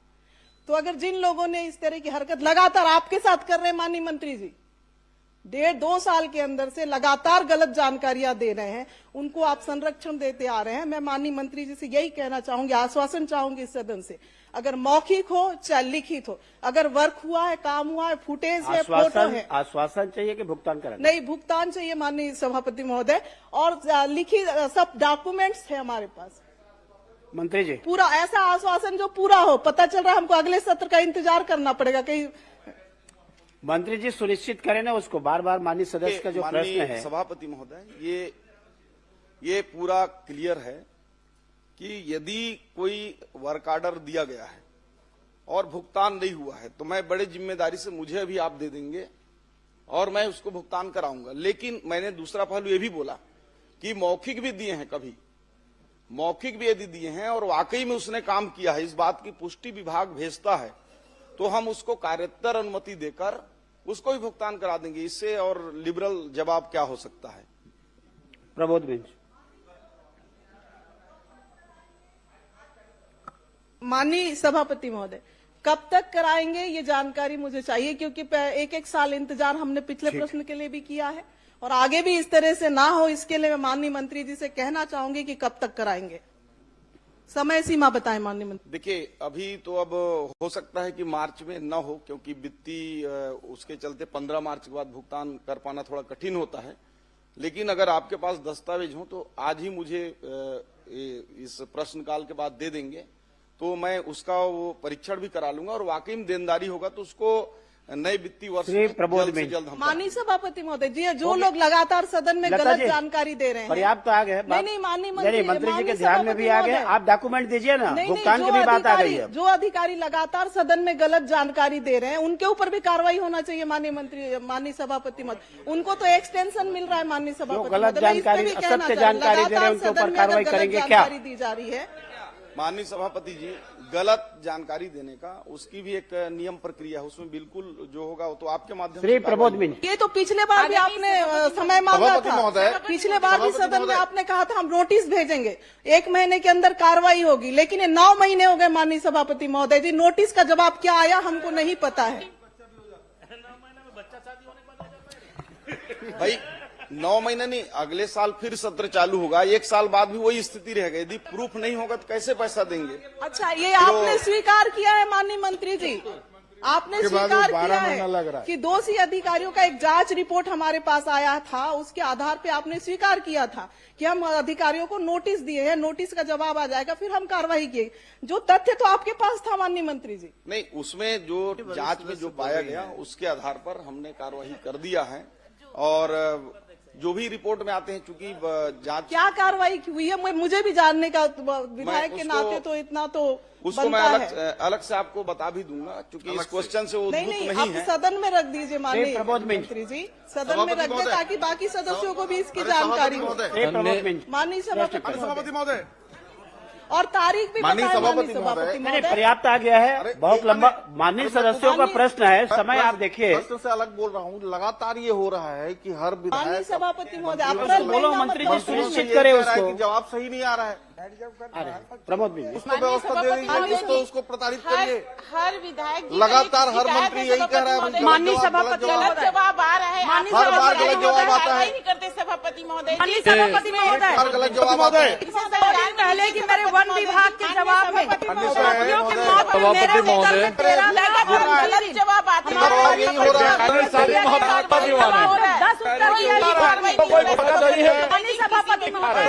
Speaker 10: तो अगर जिन लोगों ने इस तरह की हरकत लगातार आपके साथ कर रहे हैं माननीय मंत्री जी, 1.5-2 साल के अंदर से लगातार गलत जानकारियां दे रहे हैं, उनको आप संरक्षण देते आ रहे हैं। मैं माननीय मंत्री जी से यही कहना चाहूंगी, आश्वासन चाहूंगी इस सदन से, अगर मौखिक हो चाहे लिखित हो, अगर वर्क हुआ है, काम हुआ है, फुटेज है, फोटो है,
Speaker 2: आश्वासन चाहिए कि भुगतान करें?
Speaker 10: नहीं, भुगतान चाहिए माननीय सभापति महोदय, और लिखित सब डॉक्यूमेंट्स है हमारे पास।
Speaker 2: मंत्री जी,
Speaker 10: पूरा ऐसा आश्वासन जो पूरा हो। पता चल रहा है हमको अगले सत्र का इंतजार करना पड़ेगा कहीं।
Speaker 2: मंत्री जी सुनिश्चित करें ना उसको, बार बार माननीय सदस्य का जो प्रश्न है।
Speaker 7: सभापति महोदय, ये पूरा क्लियर है कि यदि कोई वर्क ऑर्डर दिया गया है और भुगतान नहीं हुआ है तो मैं बड़े जिम्मेदारी से, मुझे अभी आप दे देंगे और मैं उसको भुगतान कराऊंगा। लेकिन मैंने दूसरा पहलू ये भी बोला कि मौखिक भी दिए हैं, कभी मौखिक भी यदि दिए हैं और वाकई में उसने काम किया है, इस बात की पुष्टि विभाग भेजता है तो हम उसको कार्योत्तर अनुमति देकर उसको भी भुगतान करा देंगे। इससे और लिबरल जवाब क्या हो सकता है।
Speaker 2: प्रबोध बेंच।
Speaker 10: माननीय सभापति महोदय, कब तक कराएंगे ये जानकारी मुझे चाहिए, क्योंकि एक एक साल इंतजार हमने पिछले प्रश्न के लिए भी किया है और आगे भी इस तरह से ना हो, इसके लिए मैं माननीय मंत्री जी से कहना चाहूंगी कि कब तक कराएंगे, समय सीमा बताएं माननीय मंत्री।
Speaker 7: देखिए, अभी तो अब हो सकता है कि मार्च में न हो, क्योंकि वित्तीय उसके चलते 15 मार्च के बाद भुगतान कर पाना थोड़ा कठिन होता है। लेकिन अगर आपके पास दस्तावेज हो तो आज ही मुझे इस प्रश्नकाल के बाद दे देंगे तो मैं उसका वो परीक्षण भी करा लूंगा और वाकई में देनदारी होगा तो उसको नए वित्तीय वर्ष में जल्द से जल्द हम।
Speaker 10: माननीय सभापति महोदय जी, जो लोग लगातार सदन में गलत जानकारी दे रहे हैं,
Speaker 2: पर्याप्त आ गए।
Speaker 10: नहीं माननीय
Speaker 2: मंत्री जी के ध्यान में भी आ गए, आप डॉक्यूमेंट दीजिए ना, भुगतान की भी बात आ गई है।
Speaker 10: जो अधिकारी लगातार सदन में गलत जानकारी दे रहे हैं उनके ऊपर भी कार्रवाई होना चाहिए माननीय सभापति महोदय। उनको तो एक्सटेंशन मिल रहा है माननीय सभापति,
Speaker 2: गलत जानकारी, असत्य जानकारी दे रहे हैं उनके ऊपर कार्रवाई करेंगे क्या
Speaker 10: दी जा रही है।
Speaker 7: माननीय सभापति जी, गलत जानकारी देने का उसकी भी एक नियम प्रक्रिया है, उसमें बिल्कुल जो होगा वो तो आपके माध्यम से।
Speaker 2: प्रबोध मिनट।
Speaker 10: ये तो पिछले बार भी आपने समय मांगा था, पिछले बार भी सदन में आपने कहा था हम नोटिस भेजेंगे, 1 महीने के अंदर कार्रवाई होगी, लेकिन ये 9 महीने हो गए माननीय सभापति महोदय जी, नोटिस का जवाब क्या आया हमको नहीं पता है।
Speaker 7: भाई 9 महीने नहीं, अगले साल फिर सत्र चालू होगा, 1 साल बाद भी वही स्थिति रहेगा। यदि प्रूफ नहीं होगा तो कैसे पैसा देंगे।
Speaker 10: अच्छा, ये आपने स्वीकार किया है माननीय मंत्री जी, आपने स्वीकार किया है कि दोषी अधिकारियों का एक जांच रिपोर्ट हमारे पास आया था, उसके आधार पे आपने स्वीकार किया था कि हम अधिकारियों को नोटिस दिए हैं, नोटिस का जवाब आ जाएगा, फिर हम कार्रवाई किए। जो तथ्य तो आपके पास था माननीय मंत्री जी।
Speaker 7: नहीं, उसमें जो जांच में जो पाया गया उसके आधार पर हमने कार्रवाई कर दिया है और जो भी रिपोर्ट में आते हैं, चूंकि जांच
Speaker 10: क्या कार्रवाई हुई है मुझे भी जानने का, विधायक के नाते तो इतना तो
Speaker 7: उसको मैं अलग से आपको बता भी दूंगा, चूंकि इस क्वेश्चन से वो
Speaker 10: नहीं
Speaker 7: नहीं है।
Speaker 10: सदन में रख दीजिए माननीय मंत्री जी, सदन में रख दे ताकि बाकी सदस्यों को भी इसकी जानकारी हो। माननीय सभापति महोदय, और तारीख भी
Speaker 7: माननीय सभापति
Speaker 2: महोदय। पर्याप्त आ गया है, बहुत लंबा माननीय सदस्यों का प्रश्न है, समय आप देखिए।
Speaker 11: प्रश्न से अलग बोल रहा हूँ, लगातार ये हो रहा है कि हर
Speaker 10: माननीय सभापति महोदय
Speaker 2: बोलो, मंत्री जी सुनिश्चित करे उसको,
Speaker 11: जवाब सही नहीं आ रहा है।
Speaker 2: प्रमोद भी
Speaker 11: उसको व्यवस्था दे दीजिए, तो उसको प्रताड़ित करिए।
Speaker 12: हर विधायक
Speaker 11: लगातार हर मंत्री यही कह रहा है,
Speaker 12: माननीय सभापति गलत जवाब आ रहा है,
Speaker 11: हर बार गलत जवाब आता है।
Speaker 12: नहीं करते सभापति महोदय,
Speaker 13: माननीय सभापति महोदय,
Speaker 11: हर गलत जवाब आता है।
Speaker 13: पहले कि मेरे वन विभाग के जवाब में
Speaker 4: सभापति महोदय,
Speaker 12: गलत जवाब आते हैं।
Speaker 11: यही हो रहा है।
Speaker 13: सभापति महोदय,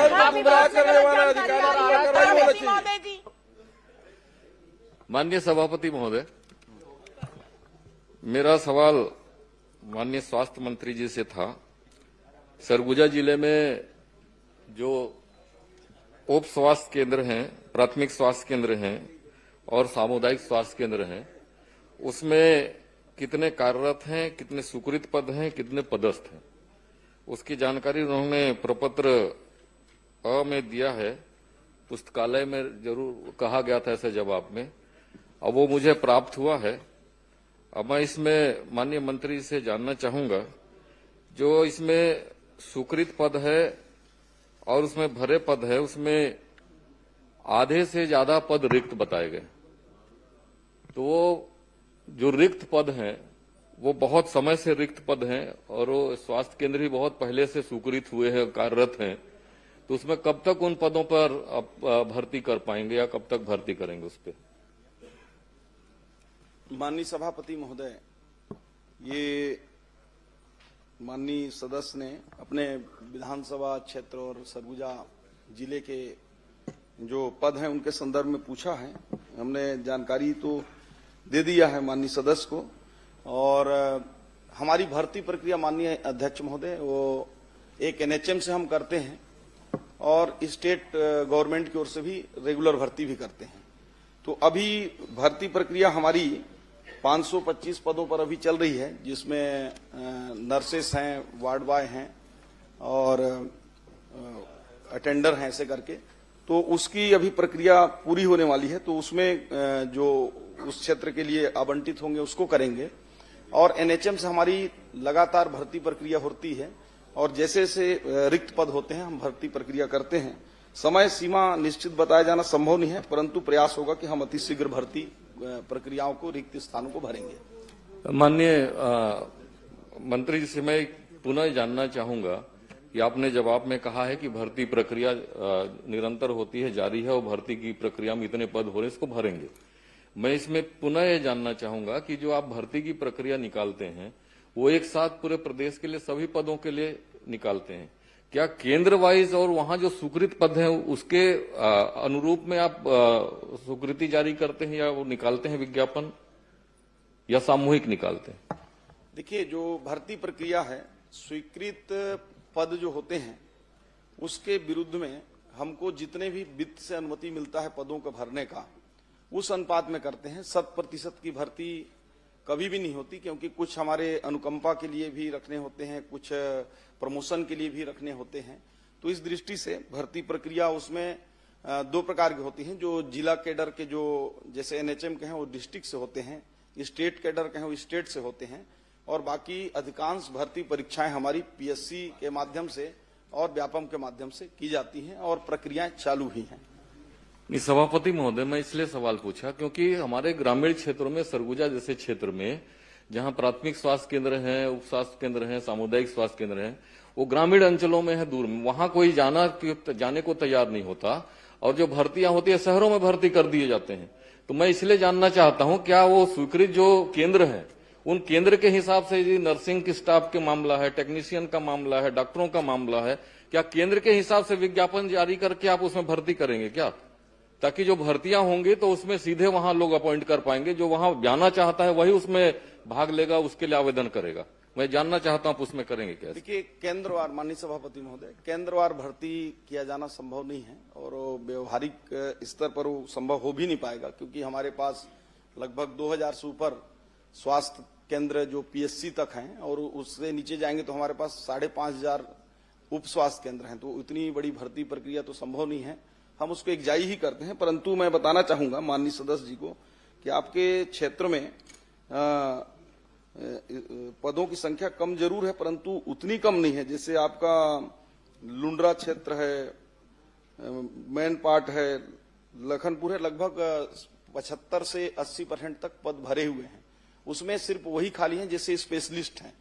Speaker 4: माननीय सभापति महोदय, मेरा सवाल माननीय स्वास्थ्य मंत्री जी से था। सरगुजा जिले में जो उप स्वास्थ्य केंद्र हैं, प्राथमिक स्वास्थ्य केंद्र हैं और सामुदायिक स्वास्थ्य केंद्र हैं, उसमें कितने कार्यरत हैं, कितने स्वीकृत पद हैं, कितने पदस्थ हैं, उसकी जानकारी उन्होंने प्रपत्र अ में दिया है। पुस्तकालय में जरूर कहा गया था ऐसे जवाब में, अब वो मुझे प्राप्त हुआ है। अब मैं इसमें माननीय मंत्री से जानना चाहूंगा, जो इसमें स्वीकृत पद है और उसमें भरे पद है, उसमें आधे से ज्यादा पद रिक्त बताए गए। तो वो जो रिक्त पद हैं वो बहुत समय से रिक्त पद हैं और वो स्वास्थ्य केंद्र भी बहुत पहले से स्वीकृत हुए हैं, कार्यरत हैं। तो उसमें कब तक उन पदों पर आप भर्ती कर पाएंगे या कब तक भर्ती करेंगे उस पर?
Speaker 7: माननीय सभापति महोदय, ये माननीय सदस्य ने अपने विधानसभा क्षेत्र और सरगुजा जिले के जो पद हैं उनके संदर्भ में पूछा है। हमने जानकारी तो दे दिया है माननीय सदस्य को, और हमारी भर्ती प्रक्रिया माननीय अध्यक्ष महोदय वो एक एनएचएम से हम करते हैं और स्टेट गवर्नमेंट की ओर से भी रेगुलर भर्ती भी करते हैं। तो अभी भर्ती प्रक्रिया हमारी 525 पदों पर अभी चल रही है, जिसमें नर्सेस हैं, वार्ड बॉय हैं और अटेंडर हैं, ऐसे करके। तो उसकी अभी प्रक्रिया पूरी होने वाली है, तो उसमें जो उस क्षेत्र के लिए आवंटित होंगे उसको करेंगे। और एनएचएम से हमारी लगातार भर्ती प्रक्रिया होती है और जैसे जैसे रिक्त पद होते हैं हम भर्ती प्रक्रिया करते हैं। समय सीमा निश्चित बताया जाना संभव नहीं है, परंतु प्रयास होगा कि हम अतिशीघ्र भर्ती प्रक्रियाओं को, रिक्त स्थानों को भरेंगे।
Speaker 4: माननीय मंत्री जी से मैं पुनः जानना चाहूंगा कि आपने जवाब में कहा है कि भर्ती प्रक्रिया निरंतर होती है, जारी है और भर्ती की प्रक्रिया में इतने पद हो रहे इसको भरेंगे। मैं इसमें पुनः ये जानना चाहूंगा कि जो आप भर्ती की प्रक्रिया निकालते हैं वो एक साथ पूरे प्रदेश के लिए सभी पदों के लिए निकालते हैं, क्या केंद्र वाइज और वहां जो स्वीकृत पद हैं उसके अनुरूप में आप स्वीकृति जारी करते हैं या वो निकालते हैं विज्ञापन, या सामूहिक निकालते हैं?
Speaker 7: देखिए, जो भर्ती प्रक्रिया है, स्वीकृत पद जो होते हैं उसके विरुद्ध में हमको जितने भी वित्त से अनुमति मिलता है पदों को भरने का, उस अनुपात में करते हैं। 100% की भर्ती कभी भी नहीं होती, क्योंकि कुछ हमारे अनुकंपा के लिए भी रखने होते हैं, कुछ प्रमोशन के लिए भी रखने होते हैं। तो इस दृष्टि से भर्ती प्रक्रिया उसमें 2 प्रकार की होती हैं। जो जिला कैडर के जो जैसे एनएचएम के हैं वो डिस्ट्रिक्ट से होते हैं, स्टेट कैडर के हैं वो स्टेट से होते हैं, और बाकी अधिकांश भर्ती परीक्षाएं हमारी पीएससी के माध्यम से और व्यापम के माध्यम से की जाती हैं और प्रक्रियाएं चालू ही हैं।
Speaker 4: सभापति महोदय, मैं इसलिए सवाल पूछा क्योंकि हमारे ग्रामीण क्षेत्रों में, सरगुजा जैसे क्षेत्र में जहां प्राथमिक स्वास्थ्य केंद्र हैं, उप स्वास्थ्य केंद्र हैं, सामुदायिक स्वास्थ्य केंद्र हैं, वो ग्रामीण अंचलों में है, दूर में, वहां कोई जाने को तैयार नहीं होता और जो भर्तियां होती है शहरों में भर्ती कर दिए जाते हैं। तो मैं इसलिए जानना चाहता हूं, क्या वो स्वीकृत जो केंद्र है उन केंद्र के हिसाब से यदि नर्सिंग की स्टाफ के मामला है, टेक्नीशियन का मामला है, डॉक्टरों का मामला है, क्या केंद्र के हिसाब से विज्ञापन जारी करके आप उसमें भर्ती करेंगे क्या? ताकि जो भर्तियां होंगी तो उसमें सीधे वहां लोग अपॉइंट कर पाएंगे, जो वहां जाना चाहता है वही उसमें भाग लेगा, उसके लिए आवेदन करेगा। मैं जानना चाहता हूं आप उसमें करेंगे क्या?
Speaker 7: देखिए, केंद्रवार, माननीय सभापति महोदय, केंद्रवार भर्ती किया जाना संभव नहीं है और व्यवहारिक स्तर पर वो संभव हो भी नहीं पाएगा, क्योंकि हमारे पास लगभग 2000 से ऊपर स्वास्थ्य केंद्र जो पीएससी तक हैं और उससे नीचे जाएंगे तो हमारे पास 5500 उप स्वास्थ्य केंद्र हैं। तो इतनी बड़ी भर्ती प्रक्रिया तो संभव नहीं है, हम उसको एकजाई ही करते हैं। परंतु मैं बताना चाहूंगा माननीय सदस्य जी को कि आपके क्षेत्र में पदों की संख्या कम जरूर है, परंतु उतनी कम नहीं है। जैसे आपका लुंड्रा क्षेत्र है, मैन पार्ट है, लखनपुर है, लगभग 75 से 80% तक पद भरे हुए हैं। उसमें सिर्फ वही खाली हैं जैसे स्पेशलिस्ट हैं।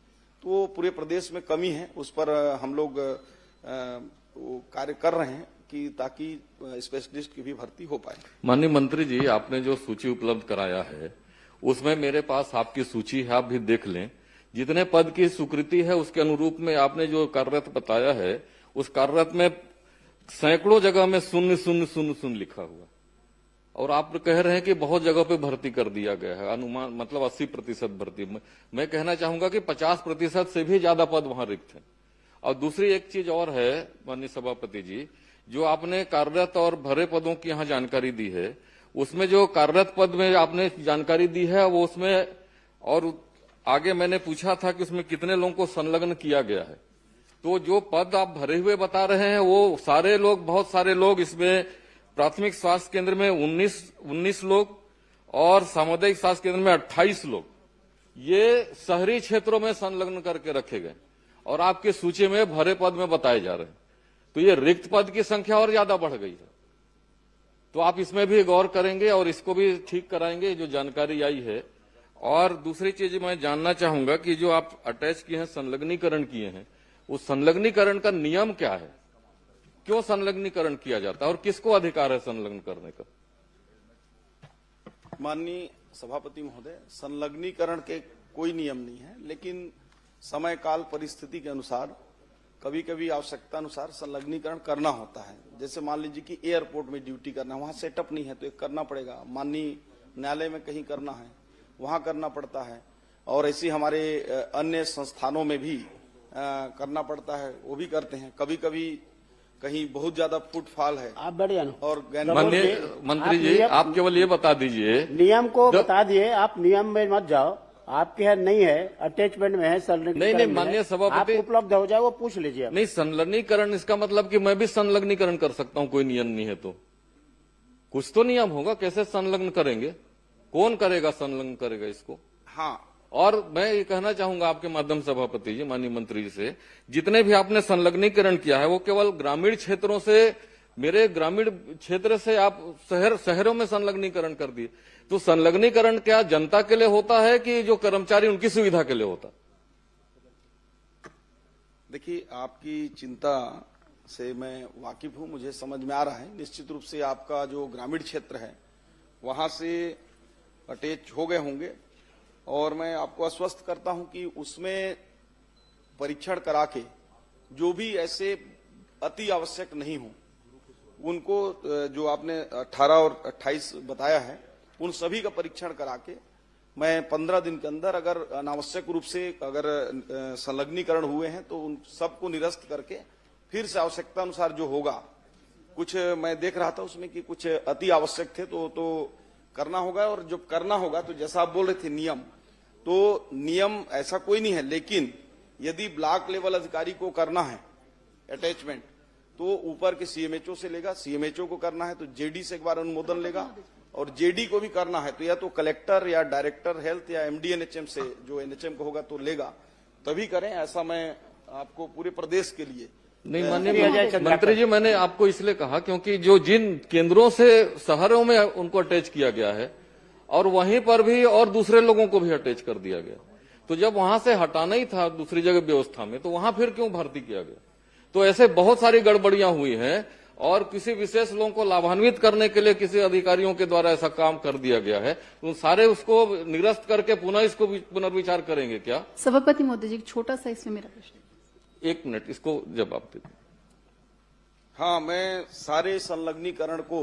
Speaker 7: तो पूरे प्रदेश में कमी है, उस पर हम लोग कार्य कर रहे हैं कि ताकि स्पेशलिस्ट की भी भर्ती हो पाए।
Speaker 4: माननीय मंत्री जी, आपने जो सूची उपलब्ध कराया है उसमें मेरे पास आपकी सूची है, आप भी देख लें। जितने पद की स्वीकृति है उसके अनुरूप में आपने जो कार्यरत बताया है, उस कार्यरत में सैकड़ों जगह में 000 लिखा हुआ, और आप कह रहे हैं कि बहुत जगह पे भर्ती कर दिया गया है, अनुमान मतलब 80% भर्ती। मैं कहना चाहूंगा कि 50% से भी ज्यादा पद वहां रिक्त है। और दूसरी एक चीज और है माननीय सभापति जी, जो आपने कार्यरत और भरे पदों की यहाँ जानकारी दी है, उसमें जो कार्यरत पद में आपने जानकारी दी है वो उसमें, और आगे मैंने पूछा था कि उसमें कितने लोगों को संलग्न किया गया है। तो जो पद आप भरे हुए बता रहे हैं वो सारे लोग, बहुत सारे लोग इसमें प्राथमिक स्वास्थ्य केंद्र में 19 लोग और सामुदायिक स्वास्थ्य केंद्र में 28 लोग, ये शहरी क्षेत्रों में संलग्न करके रखे गए और आपके सूची में भरे पद में बताए जा रहे हैं। तो ये रिक्त पद की संख्या और ज्यादा बढ़ गई है। तो आप इसमें भी गौर करेंगे और इसको भी ठीक कराएंगे जो जानकारी आई है। और दूसरी चीज मैं जानना चाहूंगा कि जो आप अटैच किए हैं, संलग्नीकरण किए हैं, उस संलग्नीकरण का नियम क्या है? क्यों संलग्नीकरण किया जाता है और किसको अधिकार है संलग्न करने का?
Speaker 7: माननीय सभापति महोदय, संलग्नीकरण के कोई नियम नहीं है, लेकिन समय काल परिस्थिति के अनुसार कभी कभी आवश्यकता अनुसार संलग्नीकरण करना होता है। जैसे मान लीजिए कि एयरपोर्ट में ड्यूटी करना है, वहां सेटअप नहीं है तो एक करना पड़ेगा। माननीय न्यायालय में कहीं करना है, वहां करना पड़ता है। और ऐसी हमारे अन्य संस्थानों में भी करना पड़ता है, वो भी करते हैं। कभी कभी कहीं बहुत ज्यादा फुटफॉल है
Speaker 2: आप बैठ जाना।
Speaker 7: और
Speaker 4: माननीय मंत्री जी, आप केवल ये बता दीजिए,
Speaker 2: नियम को बता दिए, आप नियम में मत जाओ। आपके यहाँ नहीं है, अटैचमेंट में है, संलग्नीकरण
Speaker 4: नहीं,
Speaker 2: में
Speaker 4: माननीय
Speaker 2: है।
Speaker 4: सभापति-
Speaker 2: आप उपलब्ध हो जाए वो पूछ लीजिए आप।
Speaker 4: नहीं, संलग्नीकरण इसका मतलब कि मैं भी संलग्नीकरण कर सकता हूं, कोई नियम नहीं है तो कुछ तो नियम होगा। कैसे संलग्न करेंगे, कौन करेगा, संलग्न करेगा इसको?
Speaker 7: हाँ,
Speaker 4: और मैं ये कहना चाहूंगा आपके माध्यम सभापति जी, माननीय मंत्री जी से, जितने भी आपने संलग्नीकरण किया है वो केवल ग्रामीण क्षेत्रों से, मेरे ग्रामीण क्षेत्र से आप शहरों में संलग्नीकरण कर दिए। तो संलग्नीकरण क्या जनता के लिए होता है कि जो कर्मचारी उनकी सुविधा के लिए होता?
Speaker 7: देखिए, आपकी चिंता से मैं वाकिफ हूं, मुझे समझ में आ रहा है। निश्चित रूप से आपका जो ग्रामीण क्षेत्र है वहां से अटैच हो गए होंगे, और मैं आपको आश्वस्त करता हूं कि उसमें परीक्षण करा के जो भी ऐसे अति आवश्यक नहीं हो उनको, जो आपने 18 और 28 बताया है, उन सभी का परीक्षण करा के मैं 15 दिन के अंदर, अगर अनावश्यक रूप से अगर संलग्नीकरण हुए हैं तो उन सबको निरस्त करके फिर से आवश्यकता अनुसार जो होगा, कुछ मैं देख रहा था उसमें कि कुछ अति आवश्यक थे तो करना होगा। और जब करना होगा तो जैसा आप बोल रहे थे नियम, तो नियम ऐसा कोई नहीं है, लेकिन यदि ब्लॉक लेवल अधिकारी को करना है अटैचमेंट तो ऊपर के सीएमएचओ से लेगा, सीएमएचओ को करना है तो जेडी से एक बार अनुमोदन लेगा, और जेडी को भी करना है तो या तो कलेक्टर या डायरेक्टर हेल्थ या एमडी एनएचएम से, जो एनएचएम को होगा तो लेगा, तभी करें। ऐसा मैं आपको पूरे प्रदेश के लिए
Speaker 4: नहीं, माननीय मंत्री जी, मैंने आपको इसलिए कहा क्योंकि जो जिन केंद्रों से शहरों में उनको अटैच किया गया है और वहीं पर भी और दूसरे लोगों को भी अटैच कर दिया गया, तो जब वहां से हटाना ही था दूसरी जगह व्यवस्था में, तो वहां फिर क्यों भर्ती किया गया? तो ऐसे बहुत सारी गड़बड़ियां हुई हैं, और किसी विशेष लोगों को लाभान्वित करने के लिए किसी अधिकारियों के द्वारा ऐसा काम कर दिया गया है, तो सारे उसको निरस्त करके पुनः इसको पुनर्विचार करेंगे क्या?
Speaker 17: सभापति महोदय जी, एक छोटा सा इसमें मेरा प्रश्न।
Speaker 4: 1 मिनट, इसको जवाब दे।
Speaker 7: हाँ, मैं सारे संलग्नीकरण को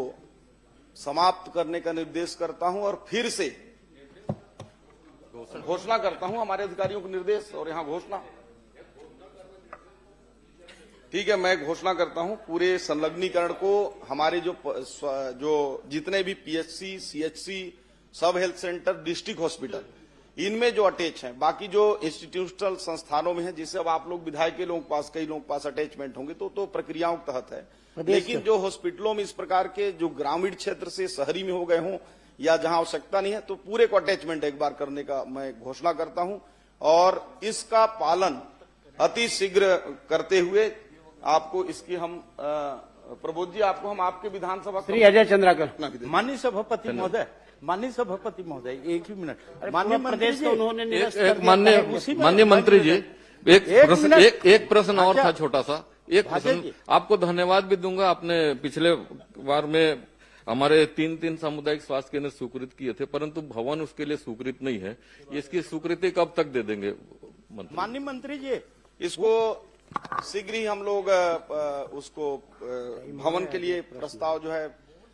Speaker 7: समाप्त करने का निर्देश करता हूं और फिर से घोषणा करता हूं, हमारे अधिकारियों को निर्देश और यहां घोषणा। ठीक है, मैं घोषणा करता हूं पूरे संलग्नीकरण को हमारे जो जितने भी पीएचसी, सीएचसी, सब हेल्थ सेंटर, डिस्ट्रिक्ट हॉस्पिटल, इनमें जो अटैच हैं, बाकी जो इंस्टीट्यूशनल संस्थानों में है, जिससे अब आप लोग विधायक के लोगों के पास, कई लोगों के पास अटैचमेंट होंगे तो प्रक्रियाओं के तहत है। लेकिन जो हॉस्पिटलों में इस प्रकार के जो ग्रामीण क्षेत्र से शहरी में हो गए हों या जहां आवश्यकता नहीं है, तो पूरे को अटैचमेंट एक बार करने का मैं घोषणा करता हूं, और इसका पालन अति शीघ्र करते हुए आपको इसकी हम प्रबोध जी, आपको हम आपके विधानसभा
Speaker 2: श्री अजय चंद्राकर।
Speaker 11: माननीय सभापति महोदय, माननीय सभापति महोदय, एक ही मिनट।
Speaker 2: माननीय प्रदेश को उन्होंने निरस्त कर दिया।
Speaker 4: माननीय मंत्री जी, एक प्रश्न और था छोटा सा, एक प्रश्न। आपको धन्यवाद भी दूंगा, आपने पिछले बार में हमारे 3 सामुदायिक स्वास्थ्य केंद्र स्वीकृत किए थे, परंतु भवन उसके लिए स्वीकृत नहीं है। इसकी स्वीकृति कब तक दे देंगे
Speaker 11: माननीय मंत्री जी?
Speaker 7: इसको शीघ्र ही हम लोग उसको भवन के लिए प्रस्ताव जो है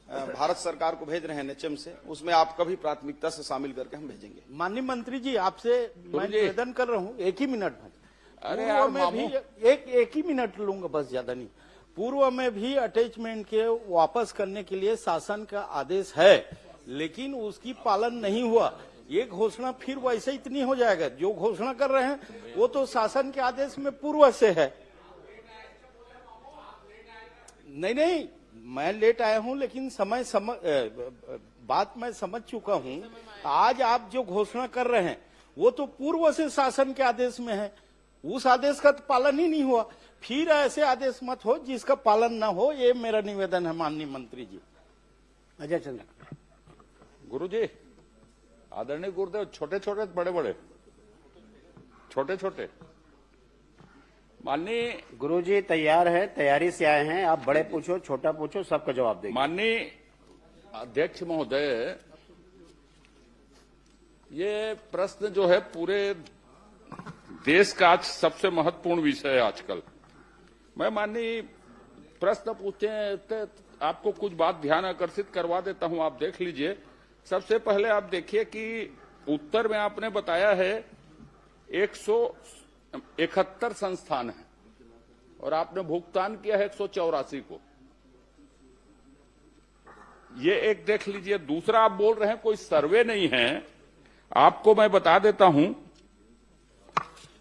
Speaker 7: भारत सरकार को भेज रहे हैं एनएचएम से, उसमें आपका भी प्राथमिकता से शामिल करके हम भेजेंगे।
Speaker 11: माननीय मंत्री जी, आपसे मैं निवेदन कर रहा हूं, एक ही मिनट में।
Speaker 8: अरे यार,
Speaker 11: में भी एक ही मिनट लूंगा, बस ज्यादा नहीं। पूर्व में भी अटैचमेंट के वापस करने के लिए शासन का आदेश है, लेकिन उसकी पालन नहीं हुआ। ये घोषणा फिर वैसे इतनी हो जाएगा, जो घोषणा कर रहे हैं वो तो शासन के आदेश में पूर्व से है। नहीं, मैं लेट आया हूं, लेकिन बात मैं समझ चुका हूं। आज आप जो घोषणा कर रहे हैं वो तो पूर्व से शासन के आदेश में है, उस आदेश का तो पालन ही नहीं हुआ। फिर ऐसे आदेश मत हो जिसका पालन ना हो, ये मेरा निवेदन है माननीय मंत्री जी।
Speaker 2: अजय चंद्र।
Speaker 8: गुरुजी, आदरणीय गुरुदेव, छोटे छोटे बड़े बड़े, छोटे छोटे। माननीय
Speaker 2: गुरुजी तैयार है, तैयारी से आए हैं, आप बड़े पूछो, छोटा पूछो, सबका जवाब देंगे।
Speaker 8: माननीय अध्यक्ष महोदय, ये प्रश्न जो है पूरे देश का आज सबसे महत्वपूर्ण विषय है आजकल। मैं माननीय प्रश्न पूछते हैं तो आपको कुछ बात ध्यान आकर्षित करवा देता हूं, आप देख लीजिए। सबसे पहले आप देखिए कि उत्तर में आपने बताया है 171 संस्थान हैं, और आपने भुगतान किया है 184 को। ये एक देख लीजिए। दूसरा, आप बोल रहे हैं कोई सर्वे नहीं है। आपको मैं बता देता हूं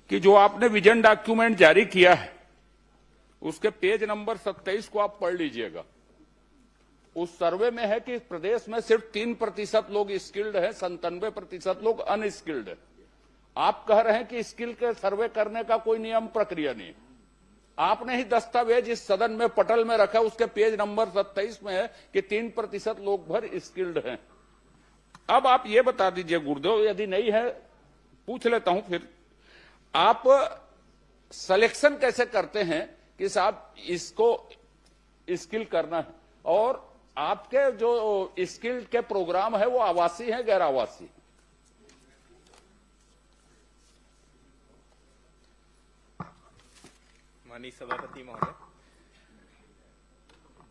Speaker 8: कि जो आपने विजन डॉक्यूमेंट जारी किया है उसके पेज नंबर 27 को आप पढ़ लीजिएगा। उस सर्वे में है कि प्रदेश में सिर्फ 3% लोग स्किल्ड हैं, 97% लोग अनस्किल्ड हैं। आप कह रहे हैं कि स्किल के सर्वे करने का कोई नियम प्रक्रिया नहीं। आपने ही दस्तावेज इस सदन में पटल में रखा, उसके पेज नंबर 27 में है कि 3% लोग भर स्किल्ड हैं। अब आप ये बता दीजिए गुरुदेव, यदि नहीं है पूछ लेता हूं फिर, आप सिलेक्शन कैसे करते हैं कि साहब इसको स्किल करना है, और आपके जो स्किल के प्रोग्राम है वो आवासीय है गैर आवासीय?
Speaker 14: माननीय सभापति महोदय,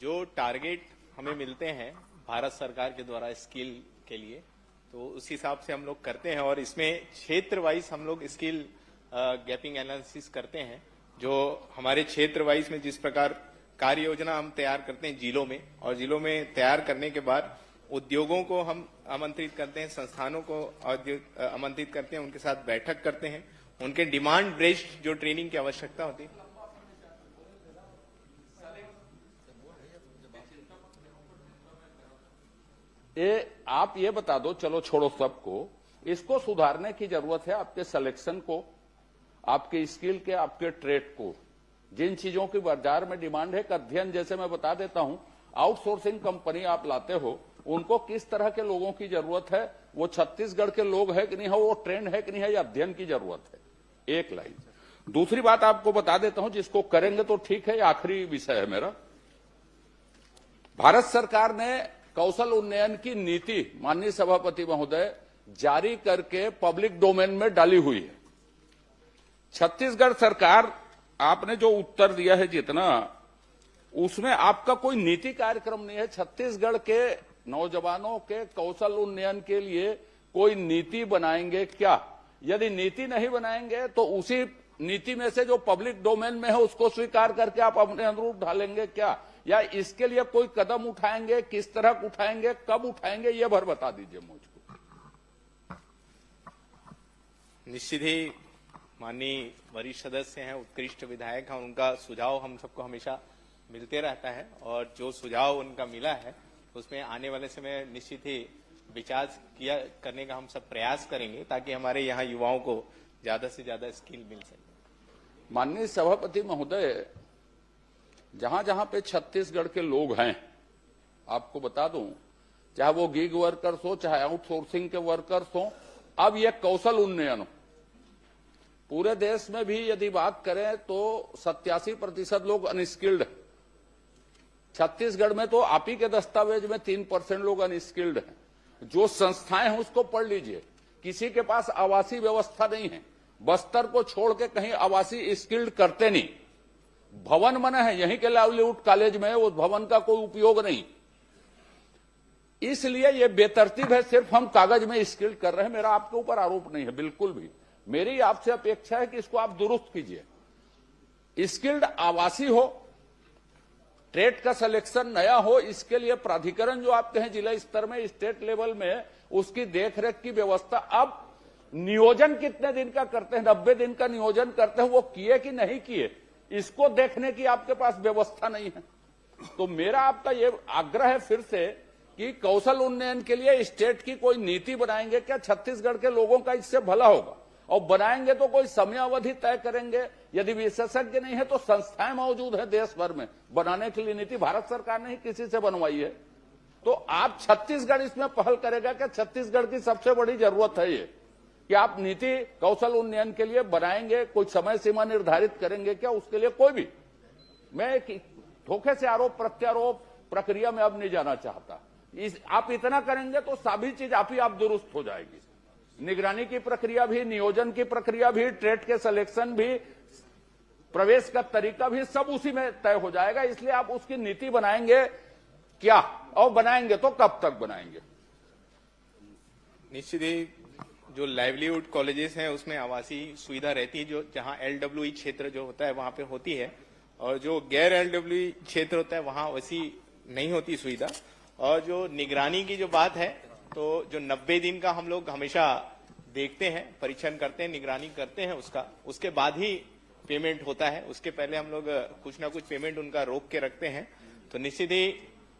Speaker 14: जो टारगेट हमें मिलते हैं भारत सरकार के द्वारा स्किल के लिए, तो उस हिसाब से हम लोग करते हैं और इसमें क्षेत्र वाइज हम लोग स्किल गैपिंग एनालिसिस करते हैं। जो हमारे क्षेत्र वाइज में जिस प्रकार कार्य योजना हम तैयार करते हैं जिलों में, और जिलों में तैयार करने के बाद उद्योगों को हम आमंत्रित करते हैं, संस्थानों को आमंत्रित करते हैं, उनके साथ बैठक करते हैं, उनके डिमांड बेस्ड जो ट्रेनिंग की आवश्यकता होती है।
Speaker 8: आप ये बता दो, चलो छोड़ो सबको, इसको सुधारने की जरूरत है। आपके सिलेक्शन को, आपके स्किल के, आपके ट्रेड को, जिन चीजों की बाजार में डिमांड है, अध्ययन जैसे मैं बता देता हूं, आउटसोर्सिंग कंपनी आप लाते हो, उनको किस तरह के लोगों की जरूरत है, वो छत्तीसगढ़ के लोग है कि नहीं है, वो ट्रेंड है कि नहीं है, या अध्ययन की जरूरत है। एक लाइन। दूसरी बात आपको बता देता हूं, जिसको करेंगे तो ठीक है, आखिरी विषय है मेरा। भारत सरकार ने कौशल उन्नयन की नीति, माननीय सभापति महोदय, जारी करके पब्लिक डोमेन में डाली हुई है। छत्तीसगढ़ सरकार, आपने जो उत्तर दिया है जितना, उसमें आपका कोई नीति कार्यक्रम नहीं है। छत्तीसगढ़ के नौजवानों के कौशल उन्नयन के लिए कोई नीति बनाएंगे क्या? यदि नीति नहीं बनाएंगे तो उसी नीति में से जो पब्लिक डोमेन में है उसको स्वीकार करके आप अपने अनुरूप ढालेंगे क्या, या इसके लिए कोई कदम उठाएंगे? किस तरह उठाएंगे, कब उठाएंगे, ये भर बता दीजिए मुझको।
Speaker 14: निश्चित ही माननीय वरिष्ठ सदस्य हैं, उत्कृष्ट विधायक हैं, उनका सुझाव हम सबको हमेशा मिलते रहता है, और जो सुझाव उनका मिला है उसमें आने वाले समय निश्चित ही विचार करने का हम सब प्रयास करेंगे, ताकि हमारे यहाँ युवाओं को ज्यादा से ज्यादा स्किल मिल सके।
Speaker 8: माननीय सभापति महोदय, जहां जहां पे छत्तीसगढ़ के लोग हैं, आपको बता दूं, चाहे वो गिग वर्कर्स हो, चाहे आउटसोर्सिंग के वर्कर्स हो, अब ये कौशल उन्नयन हो, पूरे देश में भी यदि बात करें तो 87% लोग अनस्किल्ड हैं। छत्तीसगढ़ में तो आप ही के दस्तावेज में 3% लोग अनस्किल्ड हैं। जो संस्थाएं हैं उसको पढ़ लीजिए, किसी के पास आवासीय व्यवस्था नहीं है। बस्तर को छोड़ के कहीं आवासीय स्किल्ड करते नहीं। भवन बना है यहीं के लाइवलीहुड कॉलेज में, उस भवन का कोई उपयोग नहीं। इसलिए ये बेतरतीब है, सिर्फ हम कागज में स्किल्ड कर रहे हैं। मेरा आपके ऊपर आरोप नहीं है बिल्कुल भी। मेरी आपसे अपेक्षा है कि इसको आप दुरुस्त कीजिए। स्किल्ड आवासीय हो, ट्रेड का सिलेक्शन नया हो, इसके लिए प्राधिकरण जो आपके हैं जिला स्तर में, स्टेट लेवल में, उसकी देखरेख की व्यवस्था। अब नियोजन कितने दिन का करते हैं? 90 दिन का नियोजन करते हैं, वो किए कि नहीं किए, इसको देखने की आपके पास व्यवस्था नहीं है। तो मेरा आपका ये आग्रह है फिर से कि कौशल उन्नयन के लिए स्टेट की कोई नीति बनाएंगे क्या? छत्तीसगढ़ के लोगों का इससे भला होगा, और बनाएंगे तो कोई समय अवधि तय करेंगे। यदि विशेषज्ञ नहीं है तो संस्थाएं मौजूद है देश भर में बनाने के लिए नीति। भारत सरकार ने ही किसी से बनवाई है। तो आप छत्तीसगढ़ इसमें पहल करेगा क्या? छत्तीसगढ़ की सबसे बड़ी जरूरत है ये कि आप नीति कौशल उन्नयन के लिए बनाएंगे, कोई समय सीमा निर्धारित करेंगे क्या? उसके लिए कोई भी, मैं धोखे से आरोप प्रत्यारोप प्रक्रिया में अब नहीं जाना चाहता। आप इतना करेंगे तो सभी चीज आप ही आप दुरुस्त हो जाएगी। निगरानी की प्रक्रिया भी, नियोजन की प्रक्रिया भी, ट्रेड के सिलेक्शन भी, प्रवेश का तरीका भी, सब उसी में तय हो जाएगा। इसलिए आप उसकी नीति बनाएंगे क्या, और बनाएंगे तो कब तक बनाएंगे?
Speaker 14: निश्चित ही जो लाइवलीहुड कॉलेजेस हैं उसमें आवासीय सुविधा रहती है, जो जहां LWE क्षेत्र जो होता है वहां पे होती है, और जो गैर एलडब्ल्यू क्षेत्र होता है वहां वैसी नहीं होती सुविधा। और जो निगरानी की जो बात है, तो जो 90 दिन का हम लोग हमेशा देखते हैं, परीक्षण करते हैं, निगरानी करते हैं उसके बाद ही पेमेंट होता है। उसके पहले हम लोग कुछ ना कुछ पेमेंट उनका रोक के रखते हैं। तो निश्चित ही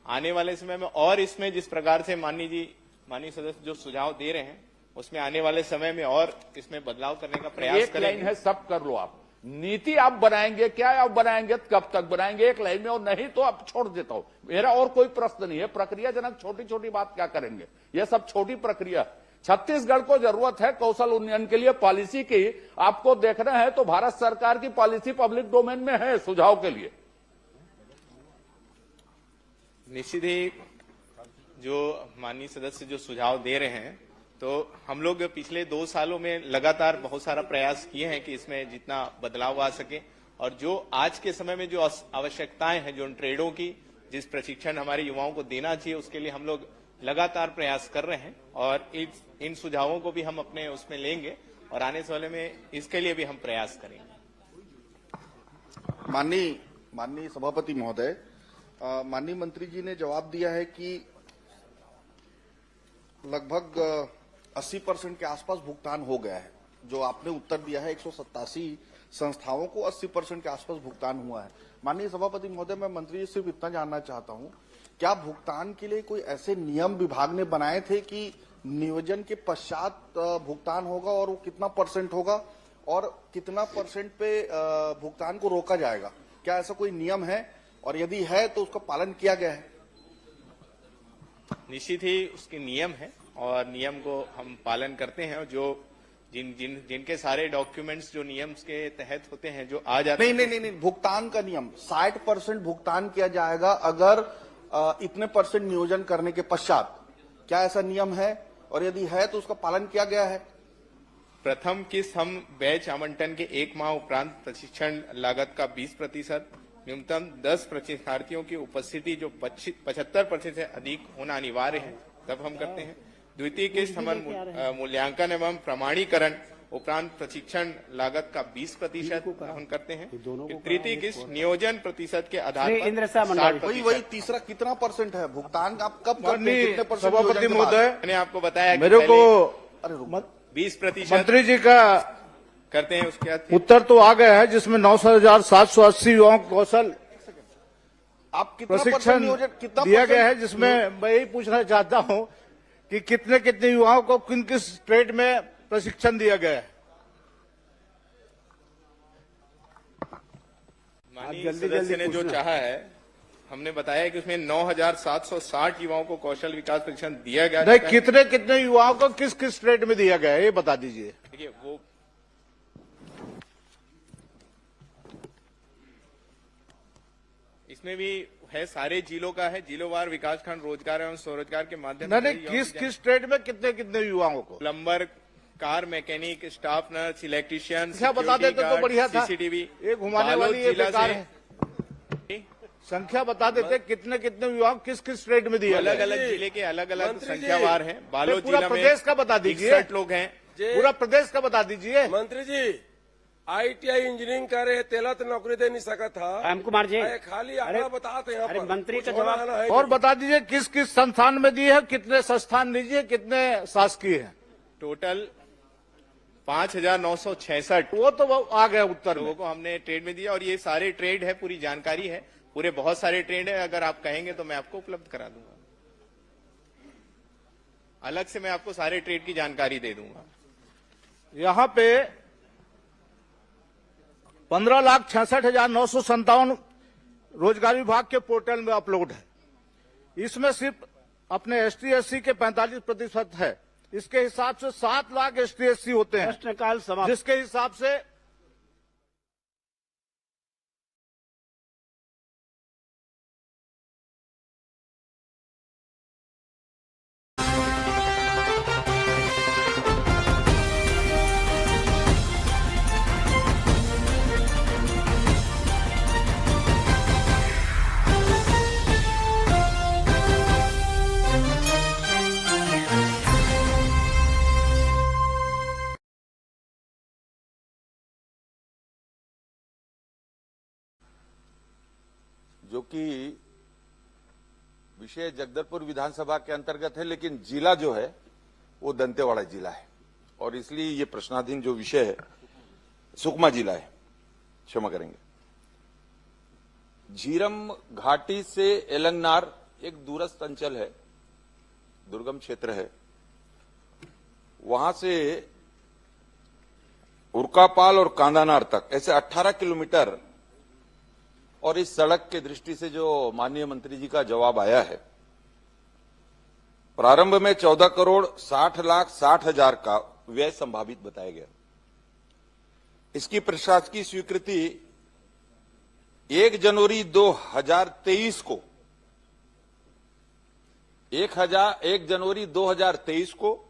Speaker 14: आने वाले समय में और इसमें जिस प्रकार से माननीय सदस्य जो सुझाव दे रहे हैं उसमें आने वाले समय में और इसमें बदलाव करने का प्रयास
Speaker 8: एक लाइन
Speaker 14: करेंगे।
Speaker 8: है, सब कर लो आप। नीति आप बनाएंगे क्या, आप बनाएंगे कब तक बनाएंगे एक लाइन में, और नहीं तो आप छोड़ देता हूं। मेरा और कोई प्रश्न नहीं है। प्रक्रियाजनक छोटी छोटी बात क्या करेंगे, यह सब छोटी प्रक्रिया। छत्तीसगढ़ को जरूरत है कौशल उन्नयन के लिए पॉलिसी की। आपको देखना है तो भारत सरकार की पॉलिसी पब्लिक डोमेन में है सुझाव के लिए।
Speaker 14: निश्चित ही जो माननीय सदस्य जो सुझाव दे रहे हैं, तो हम लोग पिछले 2 सालों में लगातार बहुत सारा प्रयास किए हैं कि इसमें जितना बदलाव आ सके। और जो आज के समय में जो आवश्यकताएं हैं, जो ट्रेडों की जिस प्रशिक्षण हमारे युवाओं को देना चाहिए, उसके लिए हम लोग लगातार प्रयास कर रहे हैं। और इन सुझावों को भी हम अपने उसमें लेंगे और आने वाले में इसके लिए भी हम प्रयास करेंगे।
Speaker 7: माननीय सभापति महोदय, माननीय मंत्री जी ने जवाब दिया है कि लगभग 80% के आसपास भुगतान हो गया है। जो आपने उत्तर दिया है 187 संस्थाओं को 80% के आसपास भुगतान हुआ है। माननीय सभापति महोदय, मैं मंत्री जी से सिर्फ इतना जानना चाहता हूं, क्या भुगतान के लिए कोई ऐसे नियम विभाग ने बनाए थे कि नियोजन के पश्चात भुगतान होगा और वो कितना % होगा और कितना % पे भुगतान को रोका जाएगा? क्या ऐसा कोई नियम है, और यदि है तो उसका पालन किया गया है?
Speaker 14: निश्चित ही उसके नियम है और नियम को हम पालन करते हैं। और जो जिनके सारे डॉक्यूमेंट्स जो नियम के तहत होते हैं, जो आ जाते हैं।
Speaker 7: नहीं, भुगतान का नियम 60% भुगतान किया जाएगा अगर इतने % नियोजन करने के पश्चात। क्या ऐसा नियम है, और यदि है तो उसका पालन किया गया है?
Speaker 14: प्रथम किस्त हम बैच आवंटन के 1 माह उपरांत प्रशिक्षण लागत का 20%, न्यूनतम 10 प्रशिक्षणार्थियों की उपस्थिति जो 75% से अधिक होना अनिवार्य है, तब हम करते हैं। द्वितीय किस्त हम मूल्यांकन एवं प्रमाणीकरण उपरांत प्रशिक्षण लागत का 20% हम करते हैं। तृतीय किस्त नियोजन प्रतिशत के आधार पर 60%।
Speaker 7: वही तीसरा कितना % है भुगतान? आप कब करते हैं? कितने %
Speaker 6: सभापति महोदय,
Speaker 14: मैंने आपको बताया कि
Speaker 6: मेरे को
Speaker 14: 20%
Speaker 6: मंत्री जी का
Speaker 14: करते हैं। उसके बाद
Speaker 6: उत्तर तो आ गया है जिसमें 9,780 युवाओं को कौशल
Speaker 7: आप कितना
Speaker 6: प्रशिक्षण दिया गया है, जिसमें मैं यही पूछना चाहता हूं कि कितने युवाओं को किस ट्रेड में प्रशिक्षण दिया गया है?
Speaker 14: माननीय सदस्य ने जो चाहा है, हमने बताया कि उसमें 9,760 युवाओं को कौशल विकास प्रशिक्षण दिया गया।
Speaker 6: नहीं, कितने युवाओं को किस ट्रेड में दिया गया है, ये बता दीजिए।
Speaker 14: देखिए, वो इसमें भी है, सारे जिलों का है, जिलोवार विकासखंड रोजगार एवं स्वरोजगार के माध्यम से।
Speaker 6: नहीं, किस ट्रेड में कितने युवाओं को?
Speaker 14: Plumber, car mechanic, staff nurse, electrician.
Speaker 6: क्या बता देते तो बढ़िया था।
Speaker 14: सीसीटीवी,
Speaker 6: ये घुमाने वाली ये बेकार है। संख्या बता देते कितने युवाओं किस ट्रेड में दिया?
Speaker 14: अलग अलग जिले के अलग अलग संख्यावार हैं। बालोद जिला में
Speaker 6: प्रदेश का बता दीजिए।
Speaker 14: 61 लोग हैं।
Speaker 6: पूरा प्रदेश का बता दीजिए।
Speaker 15: मंत्री जी, ITI इंजीनियरिंग करे तेला तो नौकरी दे नहीं सका था।
Speaker 2: राम कुमार जी,
Speaker 15: खाली आंकड़ा बताते हैं।
Speaker 2: अरे मंत्री का जवाब
Speaker 6: और बता दीजिए किस संस्थान में दिए है, कितने संस्थान दीजिए, कितने शासकीय है?
Speaker 14: टोटल 5,966
Speaker 6: वो तो आ गया उत्तर
Speaker 14: लोगों को हमने ट्रेड में दिया। और ये सारे ट्रेड है, पूरी जानकारी है, पूरे बहुत सारे ट्रेड है। अगर आप कहेंगे तो मैं आपको उपलब्ध करा दूंगा, अलग से मैं आपको सारे ट्रेड की जानकारी दे दूंगा।
Speaker 6: यहाँ पे 15,66,957 रोजगार विभाग के पोर्टल में अपलोड है। इसमें सिर्फ अपने ST/SC के 45% है। इसके हिसाब से 7 लाख ST/SC होते हैं,
Speaker 2: प्रश्नकाल समाप्त।
Speaker 6: जिसके हिसाब से
Speaker 1: कि विषय जगदलपुर विधानसभा के अंतर्गत है, लेकिन जिला जो है वो दंतेवाड़ा जिला है और इसलिए ये प्रश्नाधीन जो विषय है सुकमा जिला है, क्षमा करेंगे। झीरम घाटी से एलंगनार एक दूरस्थ अंचल है, दुर्गम क्षेत्र है। वहां से उरकापाल और कांदानार तक ऐसे 18 किलोमीटर, और इस सड़क के दृष्टि से जो माननीय मंत्री जी का जवाब आया है, प्रारंभ में 14,60,60,000 का व्यय संभावित बताया गया। इसकी प्रशासकीय स्वीकृति 1 जनवरी 2023 को 1 जनवरी 2023 को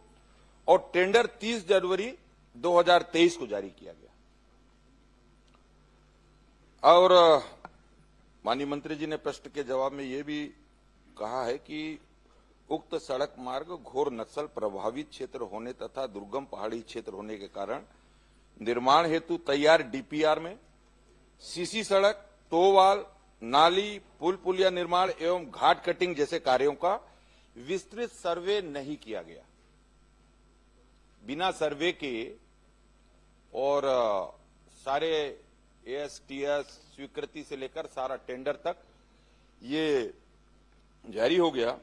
Speaker 1: और टेंडर 30 जनवरी 2023 को जारी किया गया। और माननीय मंत्री जी ने प्रश्न के जवाब में यह भी कहा है कि उक्त सड़क मार्ग घोर नक्सल प्रभावित क्षेत्र होने तथा दुर्गम पहाड़ी क्षेत्र होने के कारण निर्माण हेतु तैयार डीपीआर में सीसी सड़क, टोवाल, नाली, पुल पुलिया निर्माण एवं घाट कटिंग जैसे कार्यों का विस्तृत सर्वे नहीं किया गया। बिना सर्वे के और सारे एएसटीएस स्वीकृति से लेकर सारा टेंडर तक ये जारी हो गया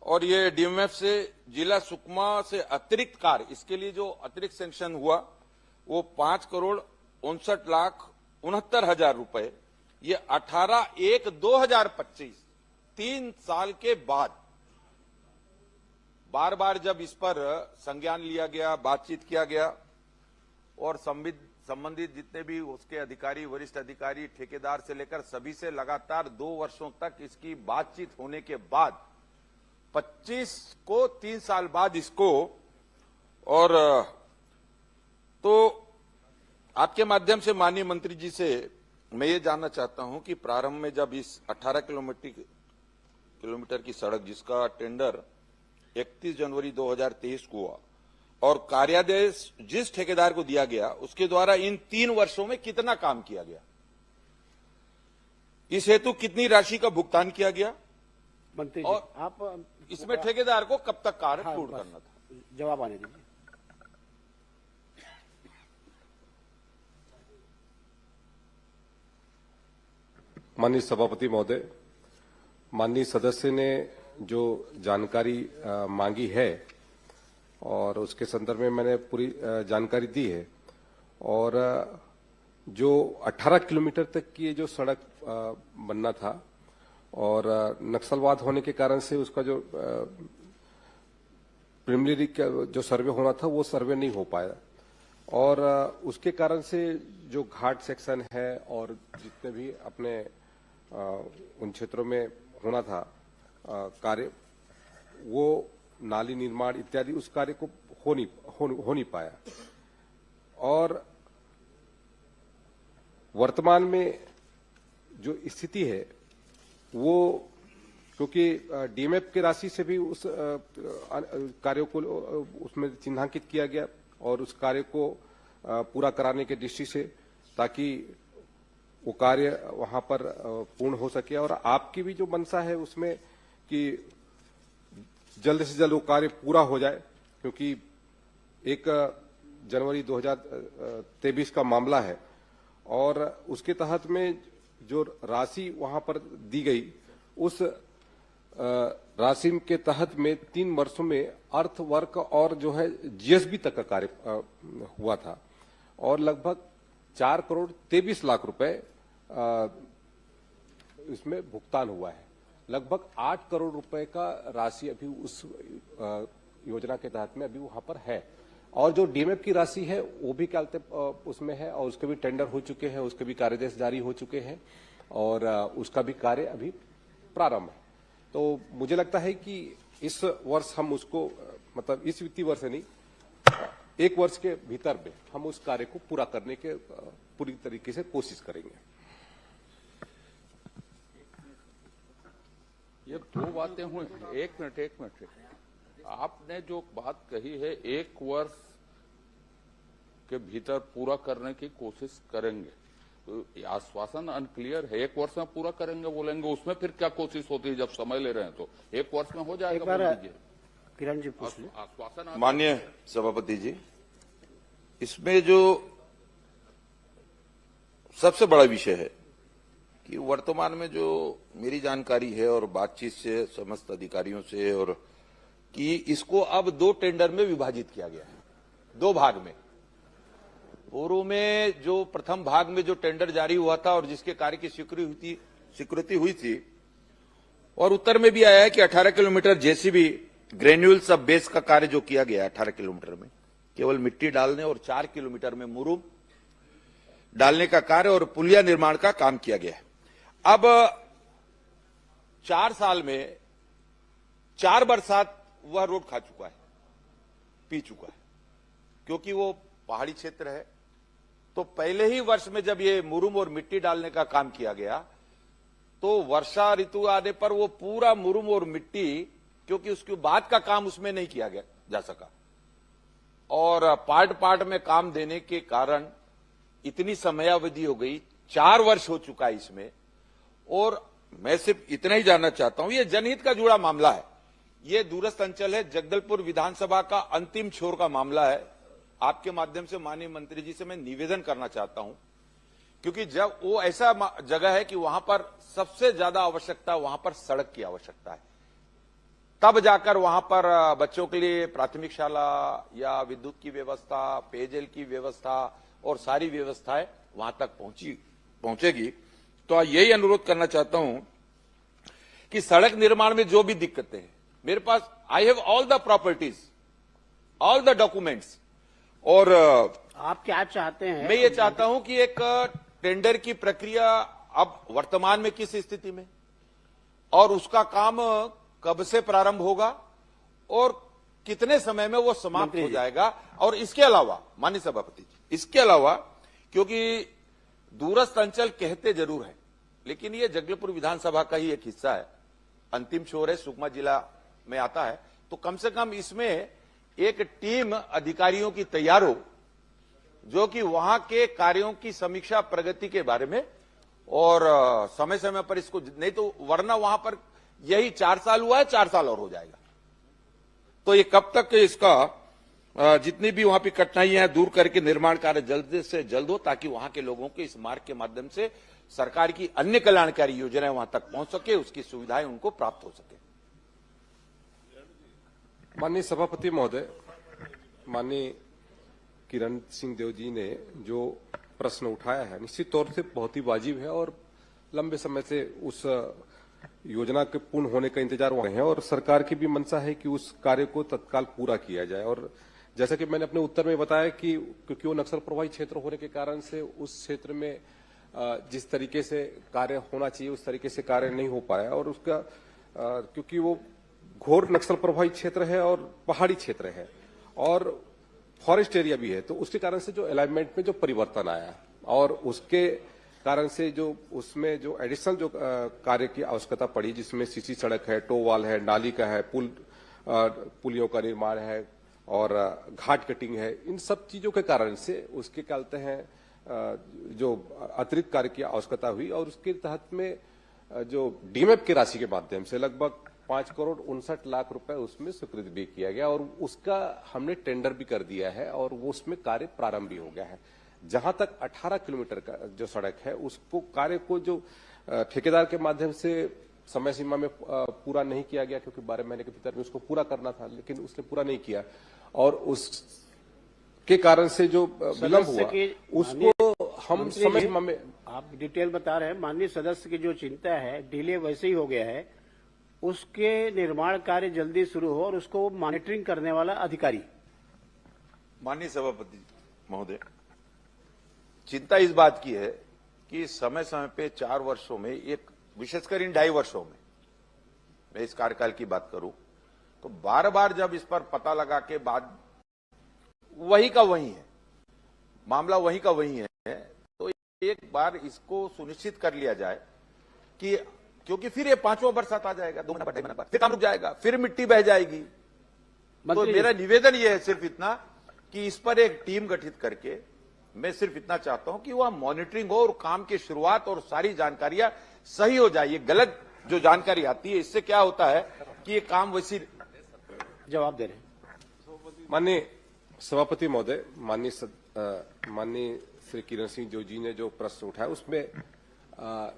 Speaker 1: और ये डीएमएफ से जिला सुकमा से अतिरिक्त कार्य, इसके लिए जो अतिरिक्त सैंक्शन हुआ वो 5,59,69,000 रुपए, ये 18/1/2025 3 साल के बाद बार बार जब इस पर संज्ञान लिया गया, बातचीत किया गया और संबंधित जितने भी उसके अधिकारी, वरिष्ठ अधिकारी, ठेकेदार से लेकर सभी से लगातार 2 वर्षों तक इसकी बातचीत होने के बाद 25 को 3 साल बाद इसको, और तो आपके माध्यम से माननीय मंत्री जी से मैं ये जानना चाहता हूं कि प्रारंभ में जब इस 18 किलोमीटर की सड़क जिसका टेंडर 31 जनवरी 2023 को हुआ और कार्यादेश जिस ठेकेदार को दिया गया उसके द्वारा इन 3 वर्षों में कितना काम किया गया, इस हेतु कितनी राशि का भुगतान किया गया
Speaker 2: मंत्री जी,
Speaker 1: और
Speaker 2: आप
Speaker 1: इसमें ठेकेदार को कब तक कार्य पूर्ण करना था?
Speaker 2: जवाब आने दीजिए।
Speaker 3: माननीय सभापति महोदय, माननीय सदस्य ने जो जानकारी मांगी है और उसके संदर्भ में मैंने पूरी जानकारी दी है। और जो 18 किलोमीटर तक की जो सड़क बनना था और नक्सलवाद होने के कारण से उसका जो प्रिलिमिनरी जो सर्वे होना था वो सर्वे नहीं हो पाया और उसके कारण से जो घाट सेक्शन है और जितने भी अपने उन क्षेत्रों में होना था कार्य, वो नाली निर्माण इत्यादि उस कार्य को हो नहीं पाया। और वर्तमान में जो स्थिति है वो, क्योंकि डीएमएफ की राशि से भी उस कार्यों को उसमें चिन्हांकित किया गया और उस कार्य को पूरा कराने के दृष्टि से, ताकि वो कार्य वहां पर पूर्ण हो सके। और आपकी भी जो मंशा है उसमें कि जल्द से जल्द वो कार्य पूरा हो जाए, क्योंकि 1 जनवरी 2023 का मामला है और उसके तहत में जो राशि वहां पर दी गई उस राशि के तहत में 3 वर्षों में अर्थ वर्क और जो है जीएसबी तक का कार्य हुआ था और लगभग 4,23,00,000 रुपए इसमें भुगतान हुआ है। लगभग 8 करोड़ रुपए का राशि अभी उस योजना के तहत में अभी वहां पर है और जो डीएमएफ की राशि है वो भी क्या उसमें है और उसके भी टेंडर हो चुके हैं, उसके भी कार्यादेश जारी हो चुके हैं और उसका भी कार्य अभी प्रारंभ है। तो मुझे लगता है कि इस वर्ष हम उसको, मतलब इस वित्तीय वर्ष नहीं, 1 वर्ष के भीतर में हम उस कार्य को पूरा करने के पूरी तरीके से कोशिश करेंगे।
Speaker 8: ये 2 बातें हुई। एक मिनट। आपने जो बात कही है 1 वर्ष के भीतर पूरा करने की कोशिश करेंगे, आश्वासन अनक्लियर है। 1 वर्ष में पूरा करेंगे बोलेंगे, उसमें फिर क्या कोशिश होती है? जब समय ले रहे हैं तो 1 वर्ष में हो जाएगा बोल दीजिए।
Speaker 2: किरण जी पूछ लें।
Speaker 8: आश्वासन
Speaker 1: माननीय सभापति जी, इसमें जो सबसे बड़ा विषय है कि वर्तमान में जो मेरी जानकारी है और बातचीत से समस्त अधिकारियों से, और कि इसको अब 2 टेंडर में विभाजित किया गया है, 2 भाग में। पूर्व में जो प्रथम भाग में जो टेंडर जारी हुआ था और जिसके कार्य की स्वीकृति हुई थी, और उत्तर में भी आया है कि 18 किलोमीटर जेसीबी ग्रेन्यूल सब बेस का कार्य जो किया गया 18 किलोमीटर में केवल मिट्टी डालने और 4 किलोमीटर में मुरुम डालने का कार्य और पुलिया निर्माण का काम किया गया है। अब 4 साल में 4 बरसात वह रोड खा चुका है, पी चुका है, क्योंकि वो पहाड़ी क्षेत्र है। तो पहले ही वर्ष में जब ये मुरुम और मिट्टी डालने का काम किया गया तो वर्षा ऋतु आने पर वो पूरा मुरुम और मिट्टी, क्योंकि उसके बाद का काम उसमें नहीं किया गया जा सका, और पार्ट में काम देने के कारण इतनी समयावधि हो गई, 4 वर्ष हो चुका है इसमें। और मैं सिर्फ इतना ही जानना चाहता हूं, ये जनहित का जुड़ा मामला है, ये दूरस्थ अंचल है, जगदलपुर विधानसभा का अंतिम छोर का मामला है। आपके माध्यम से माननीय मंत्री जी से मैं निवेदन करना चाहता हूं, क्योंकि जब वो ऐसा जगह है कि वहां पर सबसे ज्यादा आवश्यकता, वहां पर सड़क की आवश्यकता है, तब जाकर वहां पर बच्चों के लिए प्राथमिक शाला या विद्युत की व्यवस्था, पेयजल की व्यवस्था और सारी व्यवस्थाएं वहां तक पहुंचेगी। तो यही अनुरोध करना चाहता हूं कि सड़क निर्माण में जो भी दिक्कतें हैं, मेरे पास I have all the properties, all the documents, और
Speaker 2: आप क्या चाहते हैं?
Speaker 1: मैं ये चाहता हूं कि एक टेंडर की प्रक्रिया अब वर्तमान में किस स्थिति में, और उसका काम कब से प्रारंभ होगा और कितने समय में वो समाप्त हो जाएगा। और इसके अलावा माननीय सभापति जी, इसके अलावा, क्योंकि दूरस्थ अंचल कहते जरूर है, लेकिन ये जगदलपुर विधानसभा का ही एक हिस्सा है, अंतिम छोर है, सुकमा जिला में आता है, तो कम से कम इसमें एक टीम अधिकारियों की तैयार हो, जो कि वहां के कार्यों की समीक्षा प्रगति के बारे में, और समय समय पर इसको, नहीं तो वरना वहां पर यही 4 साल हुआ है, 4 साल और हो जाएगा। तो ये कब तक इसका जितनी भी वहां की कठिनाइयां हैं दूर करके निर्माण कार्य जल्द से जल्द हो, ताकि वहां के लोगों के इस मार्ग के माध्यम से सरकार की अन्य कल्याणकारी योजनाएं वहां तक पहुंच सके, उसकी सुविधाएं उनको प्राप्त हो सके।
Speaker 3: माननीय सभापति महोदय, माननीय किरण सिंह देव जी ने जो प्रश्न उठाया है निश्चित तौर से बहुत ही वाजिब है, और लंबे समय से उस योजना के पूर्ण होने का इंतजार हुआ है, और सरकार की भी मंशा है कि उस कार्य को तत्काल पूरा किया जाए। और जैसा कि मैंने अपने उत्तर में बताया कि क्योंकि वो नक्सल प्रभावित क्षेत्र होने के कारण से उस क्षेत्र में जिस तरीके से कार्य होना चाहिए उस तरीके से कार्य नहीं हो पाया, और उसका क्योंकि वो घोर नक्सल प्रभावित क्षेत्र है और पहाड़ी क्षेत्र है और फॉरेस्ट एरिया भी है, तो उसके कारण से जो अलाइनमेंट में जो परिवर्तन आया और उसके कारण से जो उसमें जो एडिशनल जो कार्य की आवश्यकता पड़ी, जिसमें सीसी सड़क है, टो वाल है, नाली का है, पुलियों का निर्माण है और घाट कटिंग है, इन सब चीजों के कारण से उसके क्या कहते हैं जो अतिरिक्त कार्य की आवश्यकता हुई, और उसके तहत में जो डीएमएफ की राशि के माध्यम से लगभग 5 करोड़ 59 लाख रुपए उसमें स्वीकृत भी किया गया, और उसका हमने टेंडर भी कर दिया है और वो उसमें कार्य प्रारंभ भी हो गया है। जहां तक 18 किलोमीटर का जो सड़क है उसको कार्य को जो ठेकेदार के माध्यम से समय सीमा में पूरा नहीं किया गया, क्योंकि 12 महीने के भीतर में उसको पूरा करना था, लेकिन उसने पूरा नहीं किया, और उसके कारण से जो विलंब हुआ उसको हम समय सीमा में।
Speaker 2: आप डिटेल बता रहे हैं, माननीय सदस्य की जो चिंता है, डिले वैसे ही हो गया है, उसके निर्माण कार्य जल्दी शुरू हो और उसको मॉनिटरिंग करने वाला अधिकारी।
Speaker 1: माननीय सभापति महोदय, चिंता इस बात की है कि समय समय पे 4 वर्षों में, एक विशेषकर इन 2.5 वर्षों में, मैं इस कार्यकाल की बात करूं तो बार बार जब इस पर पता लगा के बाद वही का वही है, मामला वही का वही है, तो एक बार इसको सुनिश्चित कर लिया जाए कि, क्योंकि फिर ये 5वां बरसात आ जाएगा, 2 महीना 2.5 महीना बाद फिर काम रुक जाएगा, फिर मिट्टी बह जाएगी। तो मेरा निवेदन ये है सिर्फ इतना कि इस पर एक टीम गठित करके मैं सिर्फ इतना चाहता हूं कि वह मॉनिटरिंग हो और काम की शुरुआत और सारी जानकारियां सही हो जाए। ये गलत जो जानकारी आती है इससे क्या होता है कि ये काम वैसी
Speaker 2: जवाब दे रहे हैं।
Speaker 3: माननीय सभापति महोदय, माननीय श्री किरण सिंह जो जी ने जो प्रश्न उठाया उसमें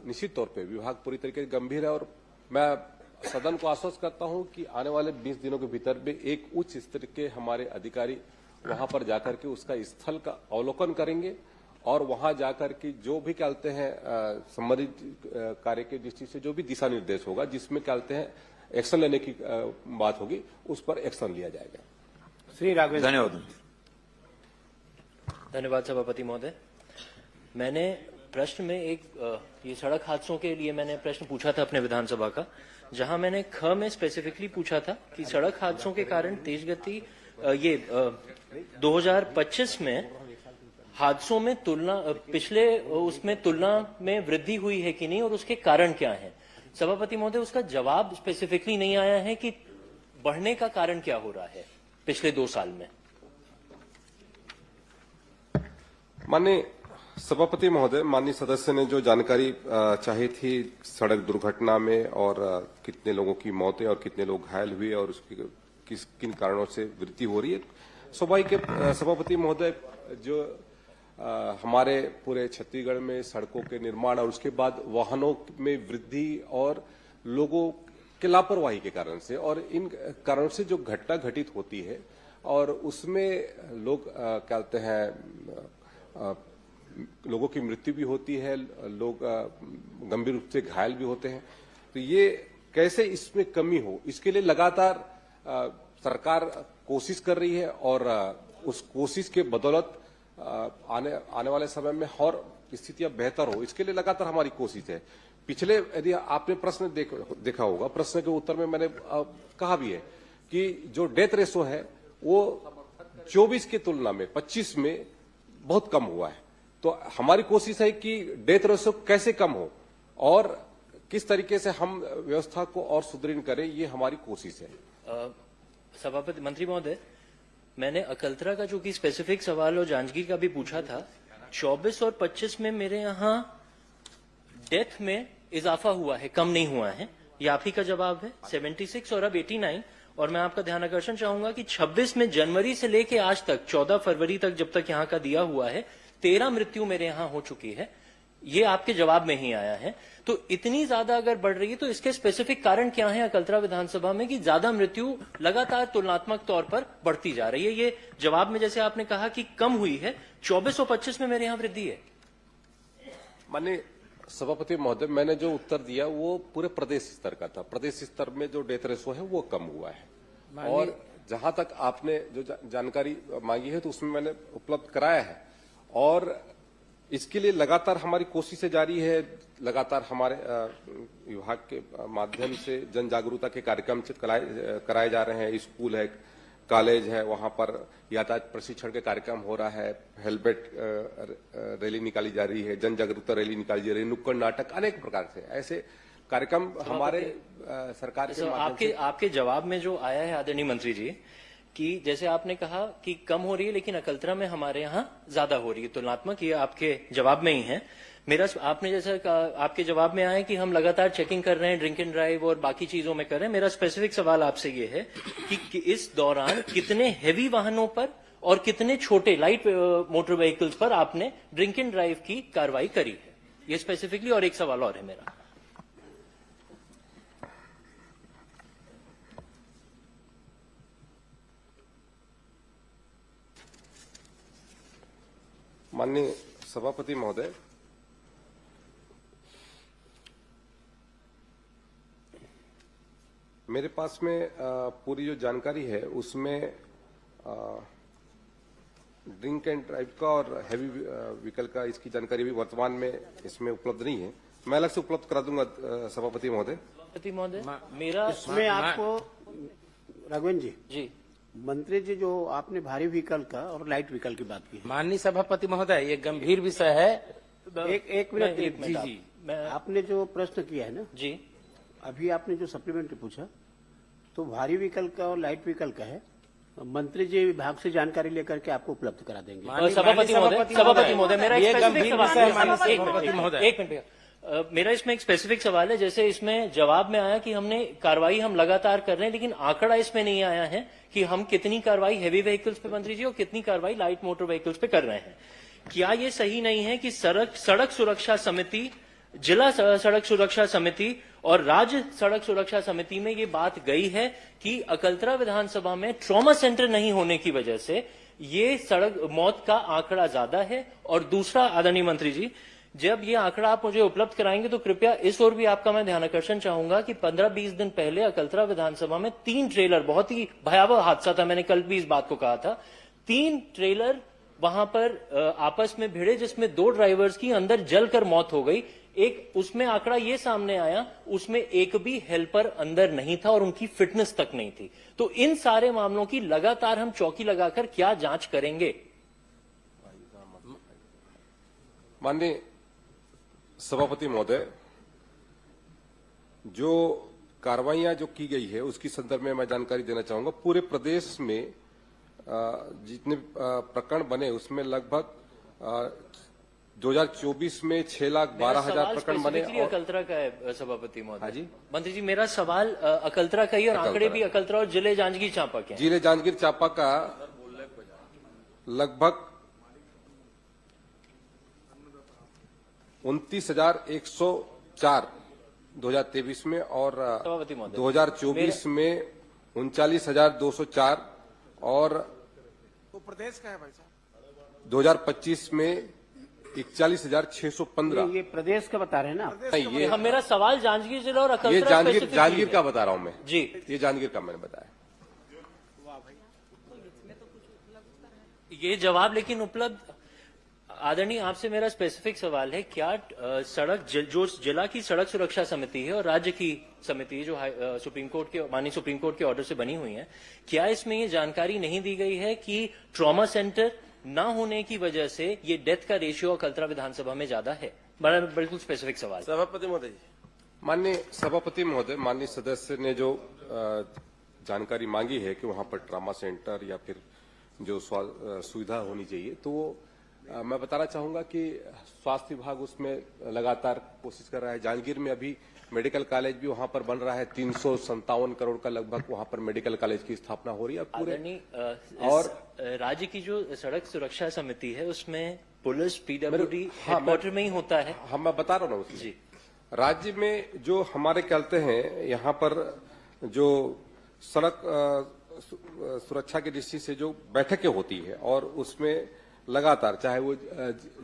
Speaker 3: निश्चित तौर पे विभाग पूरी तरीके से गंभीर है और मैं सदन को आश्वस्त करता हूं कि आने वाले 20 दिनों के भीतर में एक उच्च स्तर के हमारे अधिकारी वहां पर जाकर के उसका स्थल का अवलोकन करेंगे और वहां जाकर के जो भी कहते हैं संबंधित कार्य के दृष्टि से जो भी दिशा निर्देश होगा जिसमें कहते हैं एक्शन लेने की बात होगी उस पर एक्शन लिया जाएगा।
Speaker 2: श्री राघवेंद्र,
Speaker 1: धन्यवाद।
Speaker 5: धन्यवाद सभापति महोदय। मैंने प्रश्न में ये सड़क हादसों के लिए मैंने प्रश्न पूछा था अपने विधानसभा का, जहां मैंने ख में स्पेसिफिकली पूछा था कि सड़क हादसों के कारण तेज गति 2025 में हादसों में पिछले उसमें तुलना में वृद्धि हुई है कि नहीं और उसके कारण क्या है। सभापति महोदय, उसका जवाब स्पेसिफिकली नहीं आया है कि बढ़ने का कारण क्या हो रहा है पिछले 2 साल में।
Speaker 3: माननीय सभापति महोदय, माननीय सदस्य ने जो जानकारी चाही थी सड़क दुर्घटना में और कितने लोगों की मौतें और कितने लोग घायल हुए और उसकी किन कारणों से वृद्धि हो रही है, स्वाभाविक सभापति महोदय जो हमारे पूरे छत्तीसगढ़ में सड़कों के निर्माण और उसके बाद वाहनों में वृद्धि और लोगों के लापरवाही के कारण से और इन कारणों से जो घटना घटित होती है और उसमें लोग कहते हैं लोगों की मृत्यु भी होती है, लोग गंभीर रूप से घायल भी होते हैं। तो ये कैसे इसमें कमी हो, इसके लिए लगातार सरकार कोशिश कर रही है और उस कोशिश के बदौलत आने वाले समय में और स्थितियां बेहतर हो, इसके लिए लगातार हमारी कोशिश है। पिछले यदि आपने प्रश्न देखा होगा, प्रश्न के उत्तर में मैंने कहा भी है कि जो डेथ रेशो है वो 24 की तुलना में 25 में बहुत कम हुआ है। तो हमारी कोशिश है कि डेथ रेशो कैसे कम हो और किस तरीके से हम व्यवस्था को और सुदृढ़ करें, ये हमारी कोशिश है।
Speaker 5: सभापति मंत्री महोदय, मैंने अकलतरा का जो कि स्पेसिफिक सवाल और जांजगीर का भी पूछा था, 24 और 25 में मेरे यहाँ डेथ में इजाफा हुआ है, कम नहीं हुआ है। ये आप ही का जवाब है। 76 और अब 89। और मैं आपका ध्यान आकर्षण चाहूंगा कि 26 में जनवरी से लेके आज तक 14 फरवरी तक जब तक यहाँ का दिया हुआ है 13 मृत्यु मेरे यहाँ हो चुकी है। ये आपके जवाब में ही आया है। तो इतनी ज्यादा अगर बढ़ रही है तो इसके स्पेसिफिक कारण क्या है अकलतरा विधानसभा में कि ज्यादा मृत्यु लगातार तुलनात्मक तौर पर बढ़ती जा रही है। ये जवाब में जैसे आपने कहा कि कम हुई है, 24 और 25 में मेरे यहाँ वृद्धि है।
Speaker 3: माननीय सभापति महोदय, मैंने जो उत्तर दिया वो पूरे प्रदेश स्तर का था। प्रदेश स्तर में जो डेथ रेशो है वो कम हुआ है और जहां तक आपने जो जानकारी मांगी है तो उसमें मैंने उपलब्ध कराया है और इसके लिए लगातार हमारी कोशिशें जारी है। लगातार हमारे विभाग के माध्यम से जन जागरूकता के कार्यक्रम कराए जा रहे हैं। स्कूल है, कॉलेज है, वहां पर यातायात प्रशिक्षण के कार्यक्रम हो रहा है, हेलमेट रैली निकाली जा रही है, जन जागरूकता रैली निकाली जा रही है, नुक्कड़ नाटक, अनेक प्रकार से ऐसे कार्यक्रम हमारे सरकार के माध्यम से।
Speaker 5: आपके जवाब में जो आया है आदरणीय मंत्री जी कि जैसे आपने कहा कि कम हो रही है लेकिन अकलतरा में हमारे यहाँ ज्यादा हो रही है तुलनात्मक, ये आपके जवाब में ही है। मेरा आपने जैसा आपके जवाब में आया कि हम लगातार चेकिंग कर रहे हैं, ड्रिंक एंड ड्राइव और बाकी चीजों में कर रहे हैं। मेरा स्पेसिफिक सवाल आपसे ये है कि इस दौरान कितने हेवी वाहनों पर और कितने छोटे लाइट मोटर व्हीकल्स पर आपने ड्रिंक एंड ड्राइव की कार्रवाई करी है, ये स्पेसिफिकली। और एक सवाल और है मेरा।
Speaker 3: माननीय सभापति महोदय, मेरे पास में पूरी जो जानकारी है उसमें ड्रिंक एंड ड्राइव का और हैवी व्हीकल का इसकी जानकारी भी वर्तमान में इसमें उपलब्ध नहीं है। मैं अलग से उपलब्ध करा दूंगा सभापति महोदय।
Speaker 5: सभापति महोदय, मेरा
Speaker 2: इसमें आपको राघवेंद्र
Speaker 5: जी
Speaker 2: मंत्री जी जो आपने भारी व्हीकल का और लाइट व्हीकल की बात की है,
Speaker 16: माननीय सभापति महोदय, ये गंभीर विषय है।
Speaker 2: एक मिनट
Speaker 16: जी जी,
Speaker 2: आपने जो प्रश्न किया है ना
Speaker 5: जी,
Speaker 2: अभी आपने जो सप्लीमेंट्री पूछा तो भारी व्हीकल का और लाइट व्हीकल का है, मंत्री जी विभाग से जानकारी लेकर के आपको उपलब्ध करा देंगे।
Speaker 5: सभापति महोदय मेरा एक स्पेसिफिक सवाल है। एक मिनट मेरा इसमें एक स्पेसिफिक सवाल है। जैसे इसमें जवाब में आया कि हमने कार्रवाई हम लगातार कर रहे हैं, लेकिन आंकड़ा इसमें नहीं आया है कि हम कितनी कार्रवाई हैवी व्हीकल्स पे मंत्री जी और कितनी कार्रवाई लाइट मोटर व्हीकल्स पे कर रहे हैं। क्या ये सही नहीं है कि सड़क सुरक्षा समिति, जिला सड़क सुरक्षा समिति और राज्य सड़क सुरक्षा समिति में ये बात गई है कि अकलतरा विधानसभा में ट्रॉमा सेंटर नहीं होने की वजह से ये सड़क मौत का आंकड़ा ज्यादा है? और दूसरा, आदरणीय मंत्री जी, जब ये आंकड़ा आप मुझे उपलब्ध कराएंगे तो कृपया इस ओर भी आपका मैं ध्यान आकर्षण चाहूंगा कि 15-20 दिन पहले अकलतरा विधानसभा में 3 ट्रेलर, बहुत ही भयावह हादसा था, मैंने कल भी इस बात को कहा था, 3 ट्रेलर वहां पर आपस में भिड़े जिसमें 2 ड्राइवर्स की अंदर जलकर मौत हो गई। एक उसमें आंकड़ा ये सामने आया, उसमें एक भी हेल्पर अंदर नहीं था और उनकी फिटनेस तक नहीं थी। तो इन सारे मामलों की लगातार हम चौकी लगाकर क्या जांच करेंगे?
Speaker 3: माननीय सभापति महोदय, जो कार्रवाइयां जो की गई है उसकी संदर्भ में मैं जानकारी देना चाहूंगा। पूरे प्रदेश में जितने प्रकरण बने उसमें लगभग 2024 में 6,12,000 प्रकरण बने।
Speaker 5: अकलतरा का है सभापति महोदय। हाँ जी मंत्री जी, मेरा सवाल अकलतरा का ही और आंकड़े भी अकलतरा और जिले जांजगीर चांपा के।
Speaker 3: जिले जांजगीर चांपा का लगभग 29,104 2023 में और 2024 में 39,204 और
Speaker 15: वो प्रदेश का है भाई साहब।
Speaker 3: 2025 में 41,615।
Speaker 2: ये प्रदेश का बता रहे हैं ना?
Speaker 3: नहीं, ये
Speaker 5: मेरा सवाल जांजगीर जिला और अकलतरा
Speaker 3: ये जांजगीर का बता रहा हूं मैं
Speaker 5: जी।
Speaker 3: ये जांजगीर का मैंने बताया।
Speaker 5: ये जवाब लेकिन उपलब्ध, आदरणीय आपसे मेरा स्पेसिफिक सवाल है, क्या जो जिला की सड़क सुरक्षा समिति है और राज्य की समिति जो सुप्रीम कोर्ट के माननीय सुप्रीम कोर्ट के ऑर्डर से बनी हुई है, क्या इसमें ये जानकारी नहीं दी गई है कि ट्रॉमा सेंटर ना होने की वजह से ये डेथ का रेशियो अकलतरा विधानसभा में ज्यादा है? बड़ा बिल्कुल स्पेसिफिक सवाल।
Speaker 15: सभापति महोदय जी।
Speaker 3: माननीय सभापति महोदय, माननीय सदस्य ने जो जानकारी मांगी है कि वहां पर ट्रॉमा सेंटर या फिर जो सुविधा होनी चाहिए, तो मैं बताना चाहूंगा कि स्वास्थ्य विभाग उसमें लगातार कोशिश कर रहा है। जांजगीर में अभी मेडिकल कॉलेज भी वहां पर बन रहा है, 357 करोड़ का लगभग वहां पर मेडिकल कॉलेज की स्थापना हो रही है पूरे।
Speaker 5: और राज्य की जो सड़क सुरक्षा समिति है उसमें पुलिस पीडब्ल्यूडी हेडक्वार्टर में ही होता है।
Speaker 3: हाँ, मैं बता रहा हूँ ना जी। राज्य में जो हमारे कहते हैं यहाँ पर जो सड़क सुरक्षा की दृष्टि से जो बैठकें होती है और उसमें लगातार, चाहे वो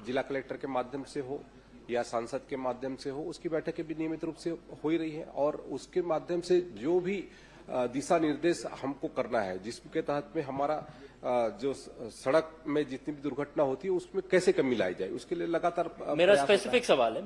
Speaker 3: जिला कलेक्टर के माध्यम से हो या सांसद के माध्यम से हो, उसकी बैठकें भी नियमित रूप से हो ही रही है और उसके माध्यम से जो भी दिशा निर्देश हमको करना है, जिसके तहत में हमारा जो सड़क में जितनी भी दुर्घटना होती है उसमें कैसे कमी लाई जाए, उसके लिए लगातार
Speaker 5: मेरा स्पेसिफिक सवाल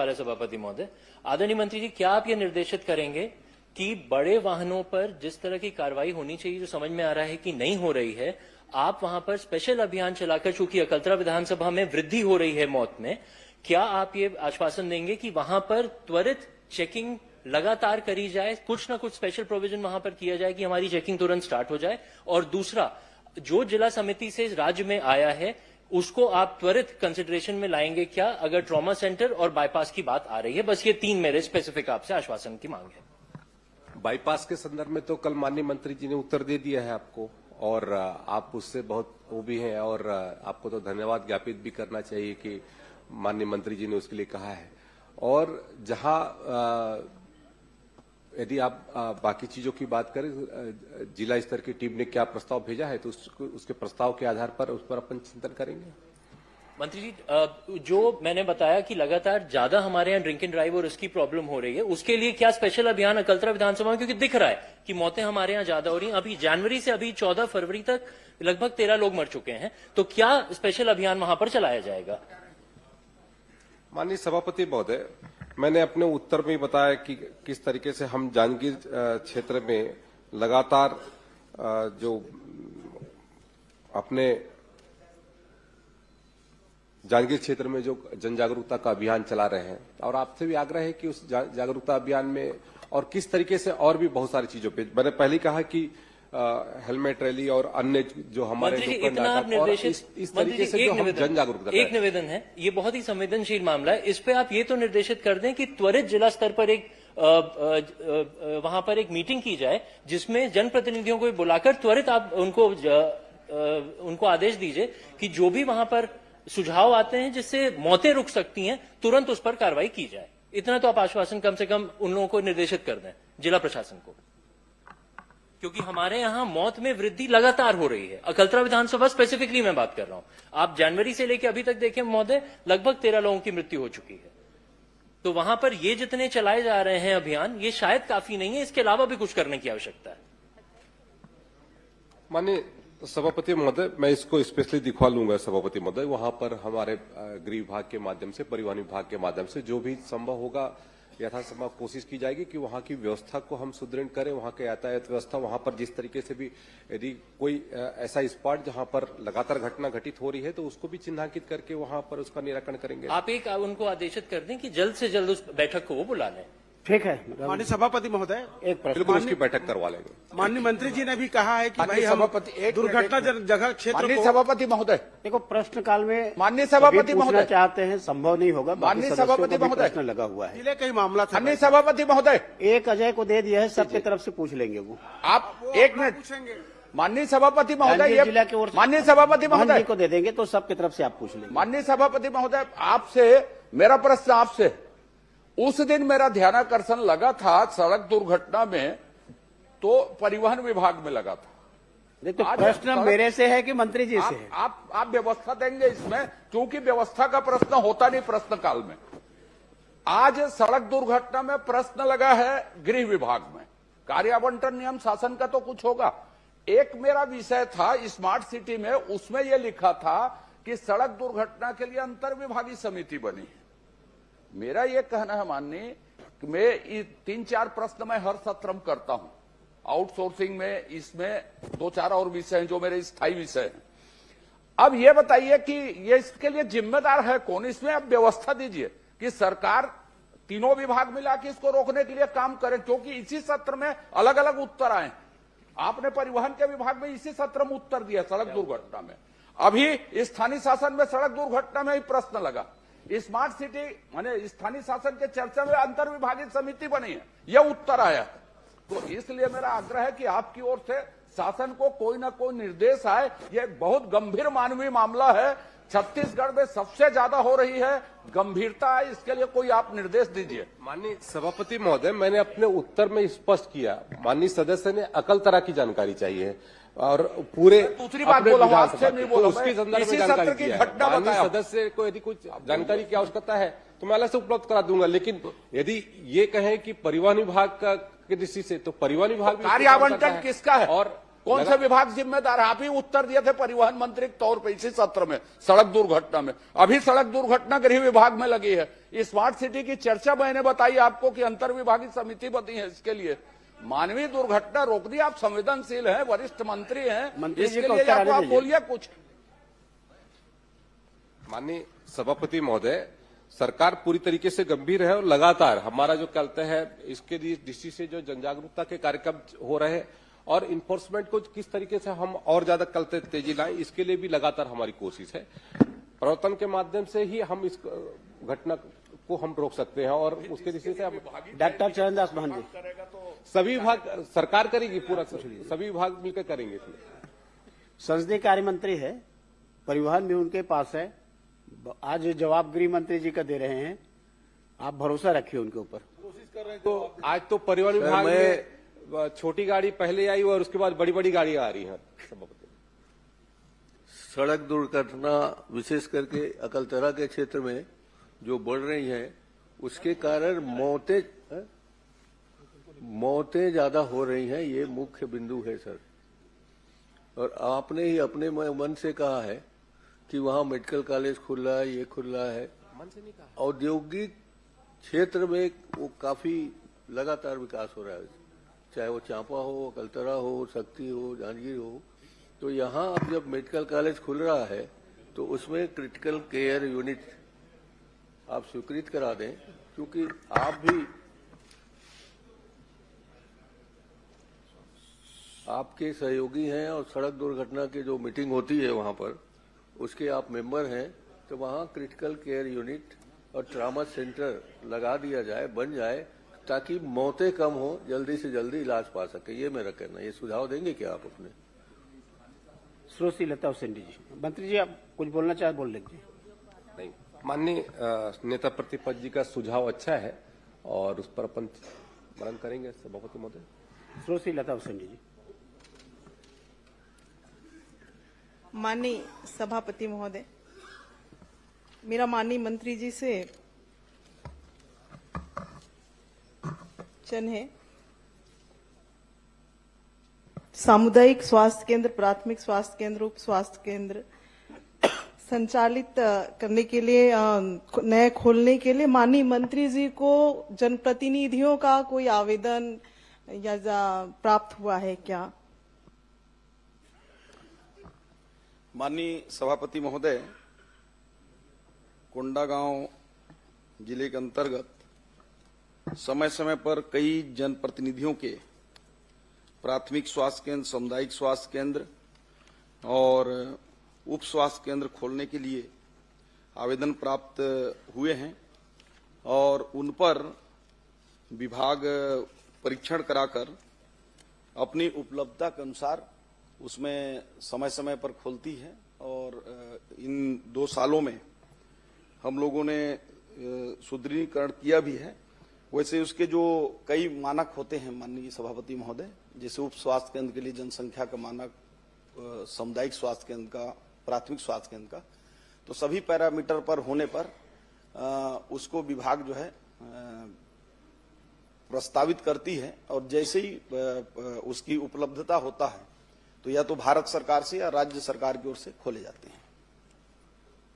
Speaker 5: है सभापति महोदय। आदरणीय मंत्री जी, क्या आप ये निर्देशित करेंगे कि बड़े वाहनों पर जिस तरह की कार्रवाई होनी चाहिए, जो समझ में आ रहा है कि नहीं हो रही है, आप वहां पर स्पेशल अभियान चलाकर, चूंकि अकलतरा विधानसभा में वृद्धि हो रही है मौत में, क्या आप ये आश्वासन देंगे कि वहां पर त्वरित चेकिंग लगातार करी जाए, कुछ ना कुछ स्पेशल प्रोविजन वहां पर किया जाए कि हमारी चेकिंग तुरंत स्टार्ट हो जाए? और दूसरा, जो जिला समिति से राज्य में आया है उसको आप त्वरित कंसिडरेशन में लाएंगे क्या, अगर ट्रॉमा सेंटर और बाईपास की बात आ रही है? बस ये 3 मेरे स्पेसिफिक आपसे आश्वासन की मांग है।
Speaker 3: बाईपास के संदर्भ में तो कल माननीय मंत्री जी ने उत्तर दे दिया है आपको और आप उससे बहुत वो भी हैं और आपको तो धन्यवाद ज्ञापित भी करना चाहिए कि माननीय मंत्री जी ने उसके लिए कहा है। और जहां यदि आप बाकी चीजों की बात करें, जिला स्तर की टीम ने क्या प्रस्ताव भेजा है तो उसके प्रस्ताव के आधार पर उस पर अपन चिंतन करेंगे।
Speaker 5: मंत्री जी, जो मैंने बताया कि लगातार ज्यादा हमारे यहाँ ड्रिंक एंड ड्राइव और उसकी प्रॉब्लम हो रही है, उसके लिए क्या स्पेशल अभियान अकलतरा विधानसभा में, क्योंकि दिख रहा है कि मौतें हमारे यहाँ ज्यादा हो रही हैं। अभी जनवरी से अभी 14 फरवरी तक लगभग 13 लोग मर चुके हैं, तो क्या स्पेशल अभियान वहां पर चलाया जाएगा?
Speaker 3: माननीय सभापति महोदय, मैंने अपने उत्तर में बताया कि किस तरीके से हम जांजगीर क्षेत्र में लगातार जो अपने जांजगीर क्षेत्र में जो जन जागरूकता का अभियान चला रहे हैं और आपसे भी आग्रह है कि उस जागरूकता अभियान में और किस तरीके से और भी बहुत सारी चीजों पे, मैंने पहले कहा कि हेलमेट रैली और अन्य जो हमारे
Speaker 5: मंत्री जी,
Speaker 3: नुक्कड़
Speaker 5: इतना आप
Speaker 3: नाटक और
Speaker 5: निर्देशित
Speaker 3: इस तरीके से जो हम जन जागरूकता
Speaker 5: एक निवेदन है, ये बहुत ही संवेदनशील मामला है। इस पे आप ये तो निर्देशित कर दें कि त्वरित जिला स्तर पर एक वहां पर एक मीटिंग की जाए, जिसमें जनप्रतिनिधियों को बुलाकर त्वरित आप उनको आदेश दीजिए कि जो भी वहां पर सुझाव आते हैं जिससे मौतें रुक सकती हैं, तुरंत उस पर कार्रवाई की जाए। इतना तो आप आश्वासन कम से कम उन लोगों को निर्देशित कर दें, जिला प्रशासन को, क्योंकि हमारे यहां मौत में वृद्धि लगातार हो रही है। अकलतरा विधानसभा स्पेसिफिकली मैं बात कर रहा हूं। आप जनवरी से लेकर अभी तक देखें महोदय, लगभग 13 लोगों की मृत्यु हो चुकी है। तो वहां पर ये जितने चलाए जा रहे हैं अभियान, ये शायद काफी नहीं है, इसके अलावा भी कुछ करने की आवश्यकता है।
Speaker 3: माननीय सभापति महोदय, मैं इसको स्पेशली दिखवा लूंगा सभापति महोदय। वहां पर हमारे गृह विभाग के माध्यम से, परिवहन विभाग के माध्यम से जो भी संभव होगा यथासंभव कोशिश की जाएगी कि वहां की व्यवस्था को हम सुदृढ़ करें। वहां के यातायात व्यवस्था, वहां पर जिस तरीके से भी यदि कोई ऐसा स्पॉट जहां पर लगातार घटना घटित हो रही है तो उसको भी चिन्हांकित करके वहां पर उसका निराकरण करेंगे।
Speaker 5: आप एक उनको आदेशित कर दें कि जल्द से जल्द उस बैठक को वो बुला लें।
Speaker 2: ठीक है
Speaker 11: माननीय सभापति महोदय,
Speaker 2: एक प्रश्न।
Speaker 3: बिल्कुल उसकी बैठक करवा लेंगे।
Speaker 11: माननीय मंत्री जी ने भी कहा है कि भाई
Speaker 8: माननीय
Speaker 11: हम
Speaker 8: सभापति, एक
Speaker 11: दुर्घटना जगह क्षेत्र
Speaker 8: माननीय
Speaker 11: को
Speaker 8: सभापति महोदय,
Speaker 2: देखो प्रश्न काल में
Speaker 8: माननीय सभापति
Speaker 2: सभी पूछना
Speaker 8: महोदय,
Speaker 2: चाहते हैं, संभव नहीं होगा। बाकी
Speaker 8: माननीय
Speaker 2: सदस्यों को
Speaker 8: सभापति
Speaker 2: भी
Speaker 8: महोदय,
Speaker 2: प्रश्न लगा हुआ है।
Speaker 11: जिले का ही मामला था।
Speaker 8: माननीय सभापति महोदय,
Speaker 2: एक अजय को दे दिया है, सबकी तरफ से पूछ लेंगे वो।
Speaker 8: आप एक मिनट।
Speaker 11: पूछेंगे।
Speaker 8: माननीय सभापति महोदय,
Speaker 2: जांजगीर जिला की ओर से
Speaker 8: माननीय सभापति
Speaker 2: मोहन
Speaker 8: महोदय
Speaker 2: जी को दे देंगे तो सबकी तरफ से आप पूछ लेंगे।
Speaker 8: माननीय सभापति महोदय, आपसे मेरा प्रश्न आपसे, उस दिन मेरा ध्यानाकर्षण लगा था सड़क दुर्घटना में तो परिवहन विभाग में लगा था।
Speaker 2: देखो प्रश्न मेरे से है कि मंत्री जी से है?
Speaker 8: आप व्यवस्था देंगे इसमें, क्योंकि व्यवस्था का प्रश्न होता नहीं प्रश्न काल में। आज सड़क दुर्घटना में प्रश्न लगा है गृह विभाग में, कार्य आवंटन नियम शासन का तो कुछ होगा। एक मेरा विषय था स्मार्ट सिटी में, उसमें यह लिखा था कि सड़क दुर्घटना के लिए अंतर विभागीय समिति बनी है। मेरा यह कहना है माननीय कि मैं 3-4 प्रश्न मैं हर सत्र में करता हूं, आउटसोर्सिंग में, इसमें 2-4 और विषय हैं जो मेरे स्थायी विषय हैं। अब यह बताइए कि ये इसके लिए जिम्मेदार है कौन? इसमें आप व्यवस्था दीजिए कि सरकार तीनों विभाग मिला के इसको रोकने के लिए काम करे, क्योंकि इसी सत्र में अलग अलग उत्तर आए। आपने परिवहन के विभाग में इसी सत्र में उत्तर दिया सड़क दुर्घटना में। अभी स्थानीय शासन में सड़क दुर्घटना में ही प्रश्न लगा। स्मार्ट सिटी माने स्थानीय शासन के चर्चा में अंतर विभागीय समिति बनी है, यह उत्तर आया है। तो इसलिए मेरा आग्रह है कि आपकी ओर से शासन को कोई ना कोई निर्देश आए। यह बहुत गंभीर मानवीय मामला है, छत्तीसगढ़ में सबसे ज्यादा हो रही है, गंभीरता है, इसके लिए कोई आप निर्देश दीजिए।
Speaker 3: माननीय सभापति महोदय, मैंने अपने उत्तर में स्पष्ट किया, माननीय सदस्य ने अकलतरा की जानकारी चाहिए और पूरे
Speaker 8: दूसरी बात बोला हूं, आपसे नहीं बोला,
Speaker 3: उसके संदर्भ में
Speaker 8: इसी
Speaker 3: जानकारी
Speaker 8: सत्र की
Speaker 3: दिया है।
Speaker 8: घटना
Speaker 3: माननीय
Speaker 8: बताया।
Speaker 3: सदस्य को यदि कुछ जानकारी की आवश्यकता है तो मैं अलग से उपलब्ध करा दूंगा, लेकिन यदि ये कहें कि परिवहन विभाग का की दृष्टि से, तो परिवहन विभाग भी
Speaker 8: कार्य आवंटन किसका है
Speaker 3: और
Speaker 8: कौन सा विभाग जिम्मेदार है? आप ही उत्तर दिए थे परिवहन मंत्री के तौर पर इसी सत्र में सड़क दुर्घटना में। अभी सड़क दुर्घटना गृह विभाग में लगी है। स्मार्ट सिटी की चर्चा मैंने बताई आपको कि अंतर विभागीय समिति बनी है इसके लिए। मानवीय दुर्घटना रोकनी, आप संवेदनशील हैं, वरिष्ठ मंत्री हैं, इसके लिए आप बोलिए कुछ।
Speaker 3: माननीय सभापति महोदय, सरकार पूरी तरीके से गंभीर है और लगातार हमारा जो कहते हैं इसके दृष्टि से जो जन जागरूकता के कार्यक्रम हो रहे हैं और इन्फोर्समेंट को किस तरीके से हम और ज्यादा कल तेजी लाएं, इसके लिए भी लगातार हमारी कोशिश है। प्रवर्तन के माध्यम से ही हम इस घटना को हम रोक सकते हैं और उसके दृष्टि से हम
Speaker 2: डॉक्टर चरणदास महंत जी,
Speaker 3: सभी विभाग सरकार करेगी, पूरा सभी विभाग मिलकर करेंगे।
Speaker 2: संसदीय कार्य मंत्री है, परिवहन भी उनके पास है, आज जवाब गृह मंत्री जी का दे रहे हैं, आप भरोसा रखिए उनके ऊपर।
Speaker 3: कोशिश कर रहे हैं तो आज तो परिवहन विभाग में छोटी गाड़ी पहले आई और उसके बाद बड़ी बड़ी गाड़ियां आ रही हैं।
Speaker 9: सड़क दुर्घटना विशेष करके अकलतरा के क्षेत्र में जो बढ़ रही हैं, उसके कारण मौतें ज्यादा हो रही हैं, ये मुख्य बिंदु है सर। और आपने ही अपने मन से कहा है कि वहां मेडिकल कॉलेज खुल रहा है, ये खुल रहा है। औद्योगिक क्षेत्र में वो काफी लगातार विकास हो रहा है, चाहे वो चांपा हो, अकलतरा हो, शक्ति हो, जांजगीर हो। तो यहाँ अब जब मेडिकल कॉलेज खुल रहा है तो उसमें क्रिटिकल केयर यूनिट आप स्वीकृत करा दें, क्योंकि आपके सहयोगी हैं और सड़क दुर्घटना की जो मीटिंग होती है वहां पर उसके आप मेंबर हैं, तो वहां क्रिटिकल केयर यूनिट और ट्रामा सेंटर लगा दिया जाए, बन जाए, ताकि मौतें कम हो, जल्दी से जल्दी इलाज पा सके। ये मेरा कहना है। ये सुझाव देंगे क्या आप अपने?
Speaker 2: श्रीमती लता हुसैनी जी, मंत्री जी आप कुछ बोलना चाहे बोल लीजिए।
Speaker 3: नहीं, माननीय नेता प्रतिपक्ष जी का सुझाव अच्छा है और उस पर अपन मनन करेंगे सभापति महोदय।
Speaker 2: श्रीमती लता हुसैनी जी।
Speaker 10: माननीय सभापति महोदय, मेरा माननीय मंत्री जी से प्रश्न है। सामुदायिक स्वास्थ्य केंद्र, प्राथमिक स्वास्थ्य केंद्र, उप स्वास्थ्य केंद्र संचालित करने के लिए, नए खोलने के लिए माननीय मंत्री जी को जनप्रतिनिधियों का कोई आवेदन या प्राप्त हुआ है क्या?
Speaker 7: माननीय सभापति महोदय, कोंडागांव जिले के अंतर्गत समय समय पर कई जनप्रतिनिधियों के प्राथमिक स्वास्थ्य केंद्र, सामुदायिक स्वास्थ्य केंद्र और उप स्वास्थ्य केंद्र खोलने के लिए आवेदन प्राप्त हुए हैं और उन पर विभाग परीक्षण कराकर अपनी उपलब्धता के अनुसार उसमें समय समय पर खोलती है। और इन 2 सालों में हम लोगों ने सुदृढ़ीकरण किया भी है। वैसे उसके जो कई मानक होते हैं माननीय सभापति महोदय, जैसे उप स्वास्थ्य केंद्र के लिए जनसंख्या का मानक, सामुदायिक स्वास्थ्य केंद्र का, प्राथमिक स्वास्थ्य केंद्र का, तो सभी पैरामीटर पर होने पर उसको विभाग जो है प्रस्तावित करती है और जैसे ही उसकी उपलब्धता होता है तो या तो भारत सरकार से या राज्य सरकार की ओर से खोले जाते हैं।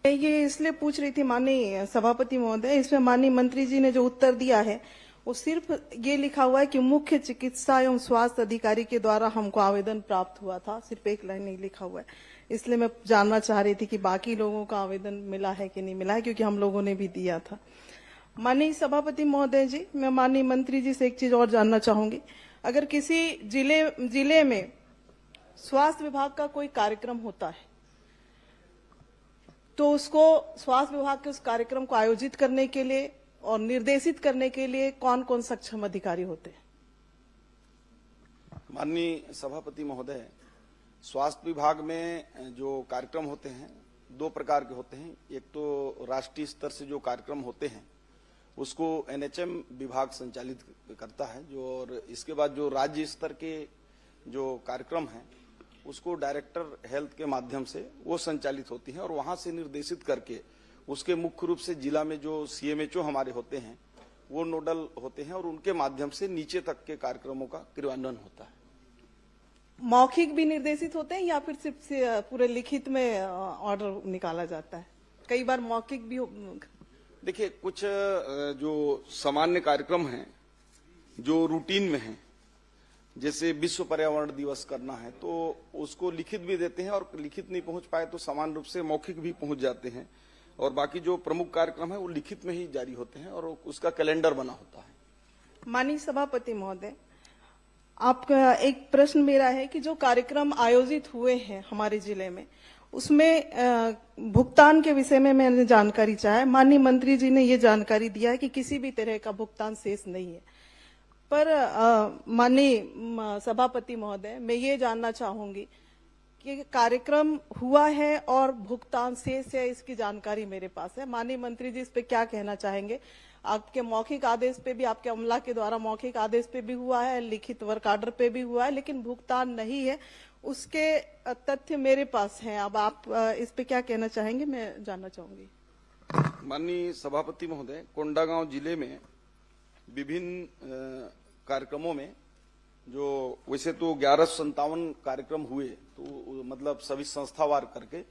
Speaker 10: ये इसलिए पूछ रही थी माननीय सभापति महोदय, इसमें माननीय मंत्री जी ने जो उत्तर दिया है वो सिर्फ ये लिखा हुआ है कि मुख्य चिकित्सा एवं स्वास्थ्य अधिकारी के द्वारा हमको आवेदन प्राप्त हुआ था, सिर्फ एक लाइन नहीं लिखा हुआ है। इसलिए मैं जानना चाह रही थी कि बाकी लोगों का आवेदन मिला है कि नहीं मिला है, क्योंकि हम लोगों ने भी दिया था। माननीय सभापति महोदय जी, मैं माननीय मंत्री जी से एक चीज और जानना चाहूंगी। अगर किसी जिले में स्वास्थ्य विभाग का कोई कार्यक्रम होता है तो उसको स्वास्थ्य विभाग के उस कार्यक्रम को आयोजित करने के लिए और निर्देशित करने के लिए कौन कौन सक्षम अधिकारी होते हैं?
Speaker 7: माननीय सभापति महोदय, स्वास्थ्य विभाग में जो कार्यक्रम होते हैं 2 प्रकार के होते हैं। एक तो राष्ट्रीय स्तर से जो कार्यक्रम होते हैं उसको NHM विभाग संचालित करता है, जो और इसके बाद जो राज्य स्तर के जो कार्यक्रम हैं उसको डायरेक्टर हेल्थ के माध्यम से वो संचालित होती हैं और वहां से निर्देशित करके उसके मुख्य रूप से जिला में जो CMHO हमारे होते हैं वो नोडल होते हैं और उनके माध्यम से नीचे तक के कार्यक्रमों का क्रियान्वयन होता है।
Speaker 10: मौखिक भी निर्देशित होते हैं या फिर सिर्फ पूरे लिखित में ऑर्डर निकाला जाता है? कई बार मौखिक भी
Speaker 7: देखिए, कुछ जो सामान्य कार्यक्रम हैं जो रूटीन में हैं, जैसे विश्व पर्यावरण दिवस करना है तो उसको लिखित भी देते हैं और लिखित नहीं पहुंच पाए तो सामान्य रूप से मौखिक भी पहुंच जाते हैं और बाकी जो प्रमुख कार्यक्रम है वो लिखित में ही जारी होते हैं और उसका कैलेंडर बना होता है।
Speaker 10: माननीय सभापति महोदय, आपका एक प्रश्न मेरा है कि जो कार्यक्रम आयोजित हुए हैं हमारे जिले में उसमें भुगतान के विषय में मैंने जानकारी चाहा। माननीय मंत्री जी ने ये जानकारी दिया है कि किसी भी तरह का भुगतान शेष नहीं है, पर माननीय सभापति महोदय, मैं ये जानना चाहूंगी कि कार्यक्रम हुआ है और भुगतान शेष है, इसकी जानकारी मेरे पास है। माननीय मंत्री जी इस पे क्या कहना चाहेंगे? आपके मौखिक आदेश पे भी, आपके अमला के द्वारा मौखिक आदेश पे भी हुआ है, लिखित वर्क आर्डर पे भी हुआ है, लेकिन भुगतान नहीं है, उसके तथ्य मेरे पास हैं। अब आप इस पे क्या कहना चाहेंगे, मैं जानना चाहूंगी।
Speaker 7: माननीय सभापति महोदय, कोंडागांव जिले में विभिन्न कार्यक्रमों में जो वैसे तो 1157 कार्यक्रम हुए, तो मतलब सभी संस्थावार करके,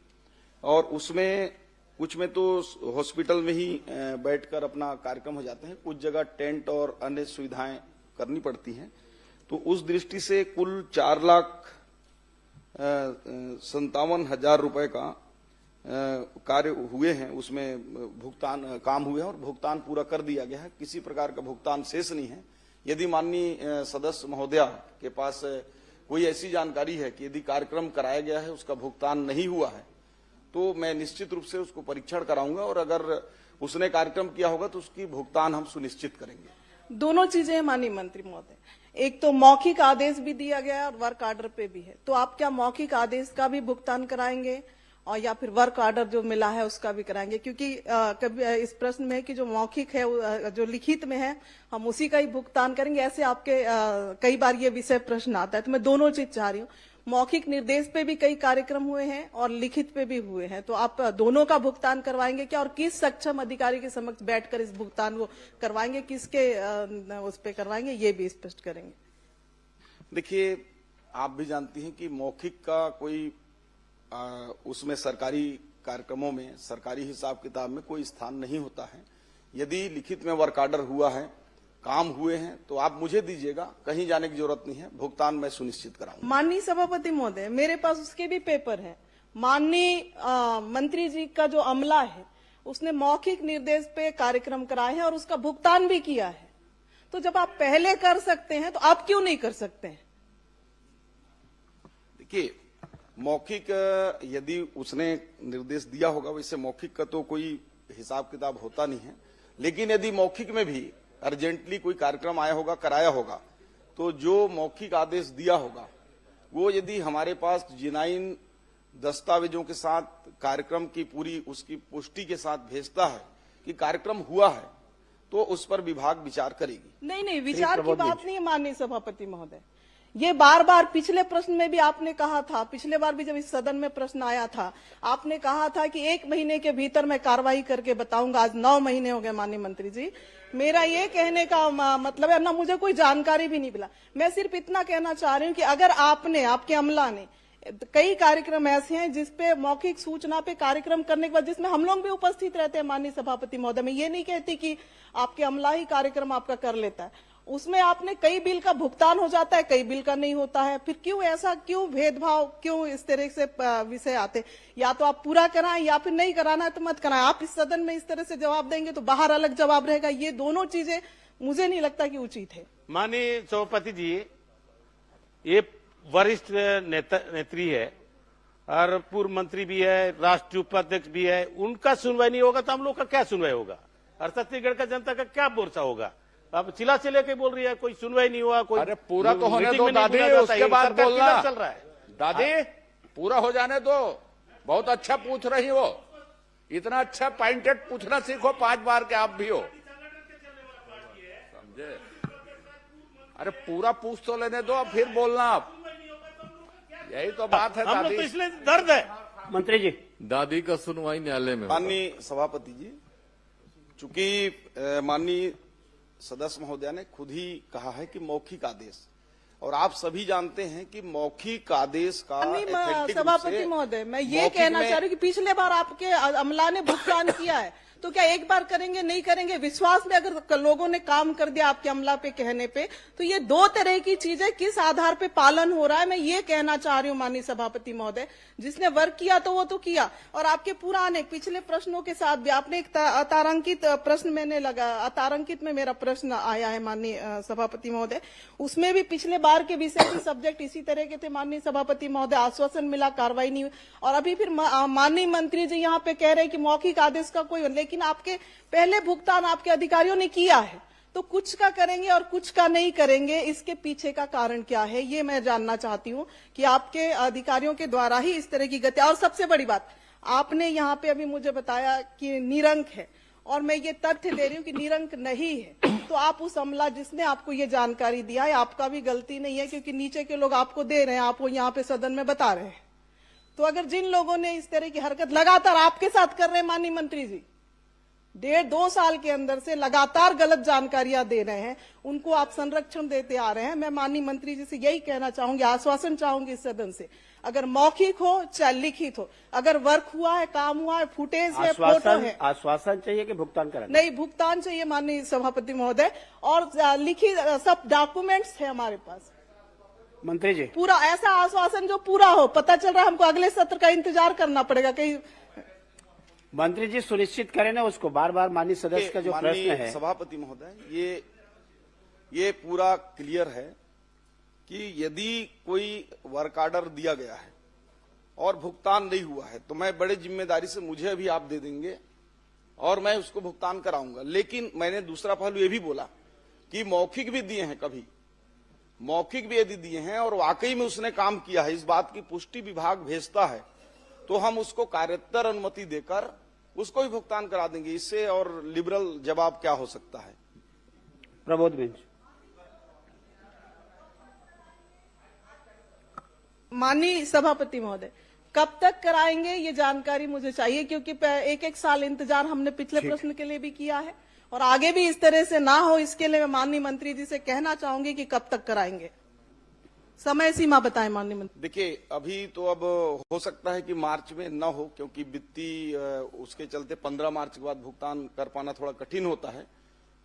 Speaker 7: और उसमें कुछ में तो हॉस्पिटल में ही बैठकर अपना कार्यक्रम हो जाते हैं, कुछ जगह टेंट और अन्य सुविधाएं करनी पड़ती हैं। तो उस दृष्टि से कुल 4,57,000 रुपए का कार्य हुए हैं, उसमें भुगतान काम हुए हैं और भुगतान पूरा कर दिया गया है। किसी प्रकार का भुगतान शेष नहीं है। यदि माननीय सदस्य महोदया के पास कोई ऐसी जानकारी है कि यदि कार्यक्रम कराया गया है उसका भुगतान नहीं हुआ है तो मैं निश्चित रूप से उसको परीक्षण कराऊंगा और अगर उसने कार्यक्रम किया होगा तो उसकी भुगतान हम सुनिश्चित करेंगे।
Speaker 10: दोनों चीजें हैं माननीय मंत्री महोदय, एक तो मौखिक आदेश भी दिया गया है और वर्क ऑर्डर पे भी है, तो आप क्या मौखिक आदेश का भी भुगतान कराएंगे और या फिर वर्क ऑर्डर जो मिला है उसका भी कराएंगे? क्योंकि कभी इस प्रश्न में है कि जो मौखिक है जो लिखित में है हम उसी का ही भुगतान करेंगे, ऐसे आपके कई बार ये विषय प्रश्न आता है। तो मैं दोनों चीज चाह रही हूँ, मौखिक निर्देश पे भी कई कार्यक्रम हुए हैं और लिखित पे भी हुए हैं, तो आप दोनों का भुगतान करवाएंगे क्या और किस सक्षम अधिकारी के समक्ष बैठकर इस भुगतान को करवाएंगे, किसके उस पे करवाएंगे, ये भी स्पष्ट करेंगे।
Speaker 7: देखिए, आप भी जानती हैं कि मौखिक का कोई उसमें सरकारी कार्यक्रमों में सरकारी हिसाब किताब में कोई स्थान नहीं होता है। यदि लिखित में वर्क ऑर्डर हुआ है, काम हुए हैं, तो आप मुझे दीजिएगा, कहीं जाने की जरूरत नहीं है, भुगतान मैं सुनिश्चित कराऊंगा।
Speaker 10: माननीय सभापति महोदय, मेरे पास उसके भी पेपर है। माननीय मंत्री जी का जो अमला है उसने मौखिक निर्देश पे कार्यक्रम कराए हैं और उसका भुगतान भी किया है, तो जब आप पहले कर सकते हैं तो आप क्यों नहीं कर सकते हैं?
Speaker 7: देखिए, मौखिक यदि उसने निर्देश दिया होगा, वैसे मौखिक का तो कोई हिसाब किताब होता नहीं है, लेकिन यदि मौखिक में भी अर्जेंटली कोई कार्यक्रम आया होगा, कराया होगा, तो जो मौखिक आदेश दिया होगा वो यदि हमारे पास जिनाइन दस्तावेजों के साथ कार्यक्रम की पूरी उसकी पुष्टि के साथ भेजता है कि कार्यक्रम हुआ है, तो उस पर विभाग विचार करेगी।
Speaker 10: नहीं, विचार की बात नहीं है माननीय सभापति महोदय, ये बार बार पिछले प्रश्न में भी आपने कहा था, पिछले बार भी जब इस सदन में प्रश्न आया था आपने कहा था कि 1 महीने के भीतर मैं कार्रवाई करके बताऊंगा। आज 9 महीने हो गए माननीय मंत्री जी। मेरा ये कहने का मतलब है ना, मुझे कोई जानकारी भी नहीं मिला। मैं सिर्फ इतना कहना चाह रही हूँ कि अगर आपने, आपके अमला ने, कई कार्यक्रम ऐसे हैं जिसपे मौखिक सूचना पे कार्यक्रम करने के बाद जिसमें हम लोग भी उपस्थित रहते हैं माननीय सभापति महोदय, मैं ये नहीं कहती कि आपके अमला ही कार्यक्रम आपका कर लेता है, उसमें आपने कई बिल का भुगतान हो जाता है, कई बिल का नहीं होता है। फिर क्यों ऐसा, क्यों भेदभाव, क्यों इस तरह से विषय आते? या तो आप पूरा कराएं या फिर नहीं कराना है तो मत कराएं। आप इस सदन में इस तरह से जवाब देंगे तो बाहर अलग जवाब रहेगा। ये दोनों चीजें मुझे नहीं लगता कि उचित है।
Speaker 6: माननीय सभापति जी, ये वरिष्ठ नेत्री है और पूर्व मंत्री भी है, राष्ट्रीय उपाध्यक्ष भी है, उनका सुनवाई नहीं होगा तो हम लोग का क्या सुनवाई होगा और छत्तीसगढ़ का जनता का क्या भरोसा होगा? अब चिल्ला चिल्ला के बोल रही है कोई सुनवाई नहीं हुआ, कोई
Speaker 8: अरे पूरा तो होने दो दादी, उसके बाद बोलना।
Speaker 6: चल रहा है
Speaker 8: दादी, पूरा हो जाने दो। बहुत अच्छा पूछ रही हो, इतना अच्छा पॉइंटेड पूछना सीखो 5 बार के आप भी हो, समझे? अरे पूरा पूछ तो लेने दो, फिर बोलना आप। यही तो बात है दादी,
Speaker 6: तो इसलिए दर्द है।
Speaker 2: मंत्री जी,
Speaker 4: दादी का सुनवाई न्यायालय में।
Speaker 7: माननीय सभापति जी, चूंकि माननीय सदस्य महोदय ने खुद ही कहा है कि मौखिक आदेश, और आप सभी जानते हैं कि मौखिक आदेश का
Speaker 10: सभापति महोदय, मैं ये कहना चाह रही हूँ कि पिछले बार आपके अमला ने भुगतान किया है, तो क्या एक बार करेंगे, नहीं करेंगे? विश्वास में अगर लोगों ने काम कर दिया आपके अमला पे कहने पे, तो ये 2 तरह की चीजें किस आधार पे पालन हो रहा है, मैं ये कहना चाह रही हूँ माननीय सभापति महोदय। जिसने वर्क किया तो वो तो किया, और आपके पुराने पिछले प्रश्नों के साथ भी आपने एक अतारांकित प्रश्न मैंने लगा, अतारांकित में मेरा प्रश्न आया है माननीय सभापति महोदय, उसमें भी पिछले बार के विषय के सब्जेक्ट इसी तरह के थे माननीय सभापति महोदय, आश्वासन मिला, कार्रवाई नहीं हुई, और अभी फिर माननीय मंत्री जी यहाँ पे कह रहे हैं कि मौखिक आदेश का कोई, लेकिन आपके पहले भुगतान आपके अधिकारियों ने किया है, तो कुछ का करेंगे और कुछ का नहीं करेंगे, इसके पीछे का कारण क्या है, ये मैं जानना चाहती हूँ कि आपके अधिकारियों के द्वारा ही इस तरह की गति। और सबसे बड़ी बात, आपने यहाँ पे अभी मुझे बताया कि निरंक है, और मैं ये तथ्य दे रही हूँ कि निरंक नहीं है, तो आप उस अमला जिसने आपको ये जानकारी दिया है, आपका भी गलती नहीं है, क्योंकि नीचे के लोग आपको दे रहे हैं, आप वो यहाँ पे सदन में बता रहे हैं। तो अगर जिन लोगों ने इस तरह की हरकत लगातार आपके साथ कर रहे हैं माननीय मंत्री जी, 1.5-2 साल के अंदर से लगातार गलत जानकारियां दे रहे हैं, उनको आप संरक्षण देते आ रहे हैं। मैं माननीय मंत्री जी से यही कहना चाहूंगी, आश्वासन चाहूंगी इस सदन से, अगर मौखिक हो चाहे लिखित हो, अगर वर्क हुआ है, काम हुआ है, फुटेज है, फोटो है,
Speaker 2: आश्वासन चाहिए कि भुगतान करें?
Speaker 10: नहीं, भुगतान चाहिए माननीय सभापति महोदय, और लिखित सब डॉक्यूमेंट्स है हमारे पास।
Speaker 2: मंत्री जी,
Speaker 10: पूरा ऐसा आश्वासन जो पूरा हो। पता चल रहा है हमको अगले सत्र का इंतजार करना पड़ेगा कहीं।
Speaker 2: मंत्री जी सुनिश्चित करें ना उसको, बार बार माननीय सदस्य का जो प्रश्न है।
Speaker 7: सभापति महोदय, ये पूरा क्लियर है कि यदि कोई वर्क ऑर्डर दिया गया है और भुगतान नहीं हुआ है तो मैं बड़े जिम्मेदारी से, मुझे अभी आप दे देंगे और मैं उसको भुगतान कराऊंगा। लेकिन मैंने दूसरा पहलू ये भी बोला कि मौखिक भी दिए हैं, कभी मौखिक भी यदि दिए हैं और वाकई में उसने काम किया है, इस बात की पुष्टि विभाग भेजता है, तो हम उसको कार्योत्तर अनुमति देकर उसको भी भुगतान करा देंगे। इससे और लिबरल जवाब क्या हो सकता है?
Speaker 2: प्रबोध बेंच।
Speaker 10: माननीय सभापति महोदय, कब तक कराएंगे ये जानकारी मुझे चाहिए, क्योंकि एक एक साल इंतजार हमने पिछले प्रश्न के लिए भी किया है और आगे भी इस तरह से ना हो, इसके लिए मैं माननीय मंत्री जी से कहना चाहूंगी कि कब तक कराएंगे, समय सीमा बताएं माननीय मंत्री।
Speaker 7: देखिए, अभी तो अब हो सकता है कि मार्च में न हो, क्योंकि वित्तीय उसके चलते 15 मार्च के बाद भुगतान कर पाना थोड़ा कठिन होता है।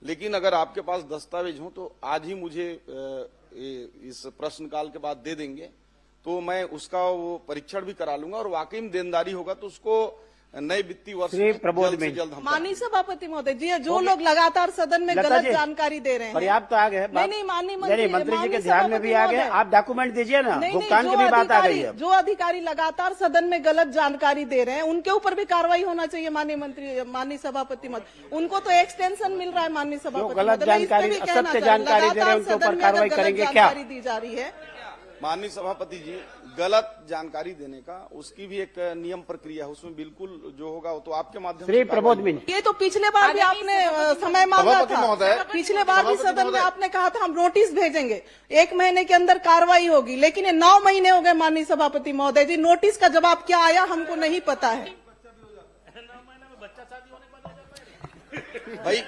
Speaker 7: लेकिन अगर आपके पास दस्तावेज हो तो आज ही मुझे इस प्रश्नकाल के बाद दे देंगे, तो मैं उसका वो परीक्षण भी करा लूंगा और वाकई में देनदारी होगा तो उसको नए वित्तीय वर्ष में जल्द से जल्द हम
Speaker 10: माननीय सभापति महोदय जी, जो लोग लगातार सदन में गलत जानकारी दे रहे हैं,
Speaker 2: पर्याप्त आ गए।
Speaker 10: नहीं माननीय
Speaker 2: मंत्री जी के ध्यान में भी आ गए, आप डॉक्यूमेंट दीजिए ना, भुगतान की भी बात आ गई है।
Speaker 10: जो अधिकारी लगातार सदन में गलत जानकारी दे रहे हैं उनके ऊपर भी कार्रवाई होना चाहिए माननीय सभापति महोदय। उनको तो एक्सटेंशन मिल रहा है माननीय सभापति,
Speaker 2: गलत जानकारी, असत्य जानकारी दे रहे हैं उनके ऊपर कार्रवाई करेंगे क्या?
Speaker 10: दी जा रही है
Speaker 7: माननीय सभापति जी, गलत जानकारी देने का उसकी भी एक नियम प्रक्रिया है, उसमें बिल्कुल जो होगा वो तो आपके माध्यम
Speaker 2: से। प्रबोध बेंच।
Speaker 10: ये तो पिछले बार भी आपने समय मांगा था, पिछले बार भी सदन में आपने कहा था हम नोटिस भेजेंगे, 1 महीने के अंदर कार्रवाई होगी, लेकिन ये 9 महीने हो गए माननीय सभापति महोदय जी, नोटिस का जवाब क्या आया हमको नहीं पता है।
Speaker 7: भाई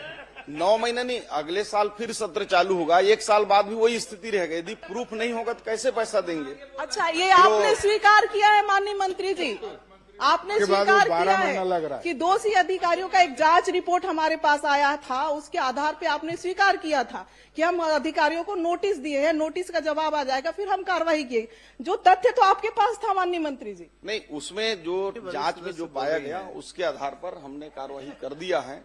Speaker 7: 9 महीने नहीं, अगले साल फिर सत्र चालू होगा, 1 साल बाद भी वही स्थिति रहेगी। यदि प्रूफ नहीं होगा तो कैसे पैसा देंगे?
Speaker 10: अच्छा, ये आपने स्वीकार किया है माननीय मंत्री जी, आपने स्वीकार किया है कि दोषी अधिकारियों का एक जांच रिपोर्ट हमारे पास आया था, उसके आधार पे आपने स्वीकार किया था कि हम अधिकारियों को नोटिस दिए हैं, नोटिस का जवाब आ जाएगा, फिर हम कार्रवाई किए। जो तथ्य तो आपके पास था माननीय मंत्री जी।
Speaker 7: नहीं, उसमें जो जांच में जो पाया गया उसके आधार पर हमने कार्रवाई कर दिया है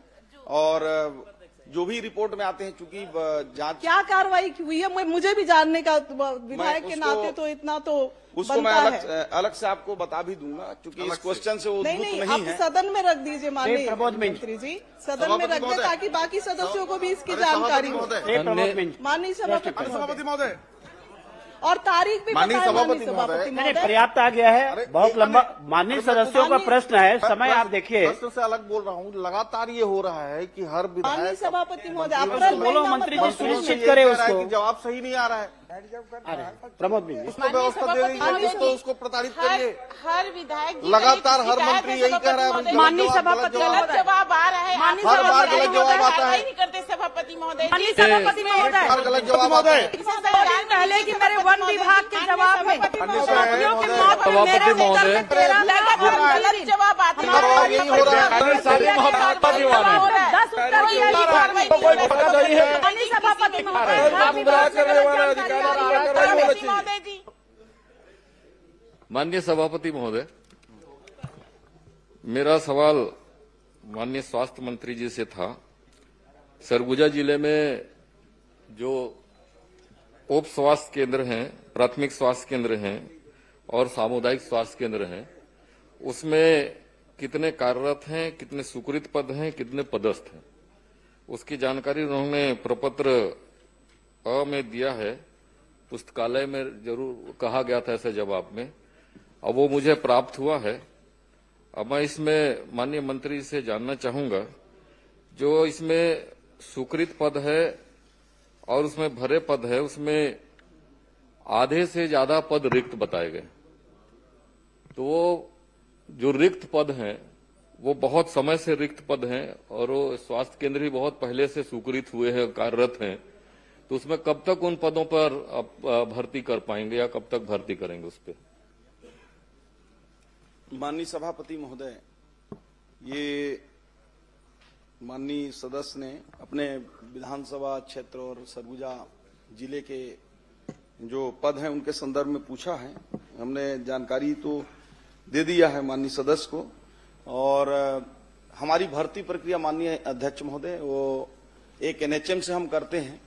Speaker 7: और जो भी रिपोर्ट में आते हैं, चूंकि जांच
Speaker 10: क्या कार्रवाई हुई है मुझे भी जानने का, विधायक के नाते तो इतना तो
Speaker 7: उसको मैं अलग से आपको बता भी दूंगा, क्योंकि इस क्वेश्चन से वो नहीं है।
Speaker 10: सदन में रख दीजिए माननीय मंत्री जी, सदन में रख दे ताकि बाकी सदस्यों को भी इसकी जानकारी हो। माननीय सभापति महोदय, और तारीख भी
Speaker 2: माननीय सभापति महोदय, पर्याप्त आ गया है, बहुत लंबा। माननीय सदस्यों का प्रश्न है, समय आप देखिए।
Speaker 11: प्रश्न से अलग बोल रहा हूँ, लगातार ये हो रहा है कि हर
Speaker 10: माननीय सभापति महोदय
Speaker 2: बोलो, मंत्री जी सुनिश्चित करे उसको,
Speaker 11: जवाब सही नहीं आ रहा है।
Speaker 2: प्रमोद बेंच,
Speaker 11: उसको व्यवस्था दे दीजिए, उसको प्रताड़ित करिए।
Speaker 12: हर विधायक
Speaker 11: लगातार हर मंत्री यही कह रहा है,
Speaker 12: माननीय सभापति गलत जवाब आ रहा है,
Speaker 11: हर बार गलत जवाब आता है।
Speaker 12: नहीं करते सभापति महोदय,
Speaker 13: माननीय सभापति महोदय,
Speaker 11: हर गलत जवाब आता है।
Speaker 13: पहले कि मेरे वन विभाग के जवाब में
Speaker 4: सभापति महोदय,
Speaker 12: गलत जवाब आता है,
Speaker 11: यही हो रहा है।
Speaker 13: 10 उत्तर की माननीय सभापति महोदय।
Speaker 4: माननीय सभापति महोदय, मेरा सवाल माननीय स्वास्थ्य मंत्री जी से था। सरगुजा जिले में जो उप स्वास्थ्य केंद्र हैं, प्राथमिक स्वास्थ्य केंद्र हैं और सामुदायिक स्वास्थ्य केंद्र हैं, उसमें कितने कार्यरत हैं, कितने स्वीकृत पद हैं, कितने पदस्थ हैं, उसकी जानकारी उन्होंने प्रपत्र अ में दिया है। पुस्तकालय में जरूर कहा गया था ऐसे जवाब में, अब वो मुझे प्राप्त हुआ है। अब मैं इसमें माननीय मंत्री से जानना चाहूंगा, जो इसमें स्वीकृत पद है और उसमें भरे पद है, उसमें आधे से ज्यादा पद रिक्त बताए गए, तो वो जो रिक्त पद हैं वो बहुत समय से रिक्त पद हैं और वो स्वास्थ्य केंद्र भी बहुत पहले से स्वीकृत हुए हैं, कार्यरत हैं, तो उसमें कब तक उन पदों पर भर्ती कर पाएंगे या कब तक भर्ती करेंगे उस पर?
Speaker 7: माननीय सभापति महोदय, ये माननीय सदस्य ने अपने विधानसभा क्षेत्र और सरगुजा जिले के जो पद हैं उनके संदर्भ में पूछा है। हमने जानकारी तो दे दिया है माननीय सदस्य को, और हमारी भर्ती प्रक्रिया माननीय अध्यक्ष महोदय वो एक एनएचएम से हम करते हैं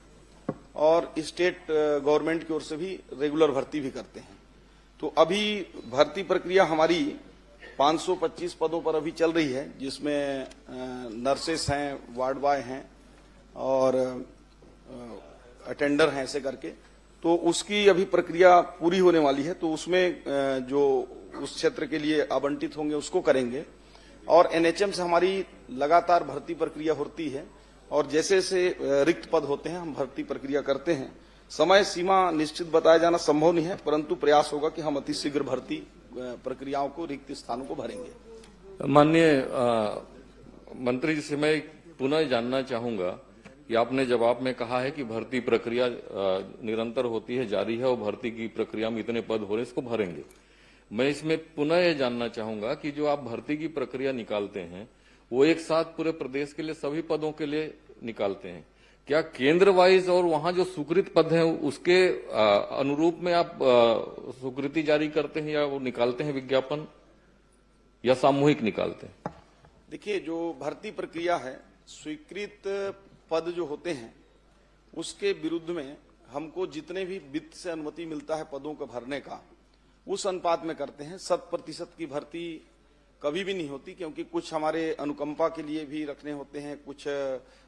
Speaker 7: और स्टेट गवर्नमेंट की ओर से भी रेगुलर भर्ती भी करते हैं। तो अभी भर्ती प्रक्रिया हमारी 525 पदों पर अभी चल रही है, जिसमें नर्सेस हैं, वार्ड बॉय हैं और अटेंडर हैं, ऐसे करके। तो उसकी अभी प्रक्रिया पूरी होने वाली है, तो उसमें जो उस क्षेत्र के लिए आवंटित होंगे उसको करेंगे। और एनएचएम से हमारी लगातार भर्ती प्रक्रिया होती है और जैसे जैसे रिक्त पद होते हैं हम भर्ती प्रक्रिया करते हैं। समय सीमा निश्चित बताया जाना संभव नहीं है, परंतु प्रयास होगा कि हम अतिशीघ्र भर्ती प्रक्रियाओं को, रिक्त स्थानों को भरेंगे।
Speaker 4: माननीय मंत्री जी से मैं पुनः जानना चाहूंगा कि आपने जवाब में कहा है कि भर्ती प्रक्रिया निरंतर होती है, जारी है और भर्ती की प्रक्रिया में इतने पद हो रहे हैं, इसको भरेंगे। मैं इसमें पुनः ये जानना चाहूंगा कि जो आप भर्ती की प्रक्रिया निकालते हैं वो एक साथ पूरे प्रदेश के लिए सभी पदों के लिए निकालते हैं क्या? केंद्र वाइज और वहां जो स्वीकृत पद हैं उसके अनुरूप में आप स्वीकृति जारी करते हैं या वो निकालते हैं विज्ञापन, या सामूहिक निकालते हैं?
Speaker 7: देखिए, जो भर्ती प्रक्रिया है, स्वीकृत पद जो होते हैं उसके विरुद्ध में हमको जितने भी वित्त से अनुमति मिलता है पदों को भरने का, उस अनुपात में करते हैं। 100% की भर्ती कभी भी नहीं होती, क्योंकि कुछ हमारे अनुकंपा के लिए भी रखने होते हैं, कुछ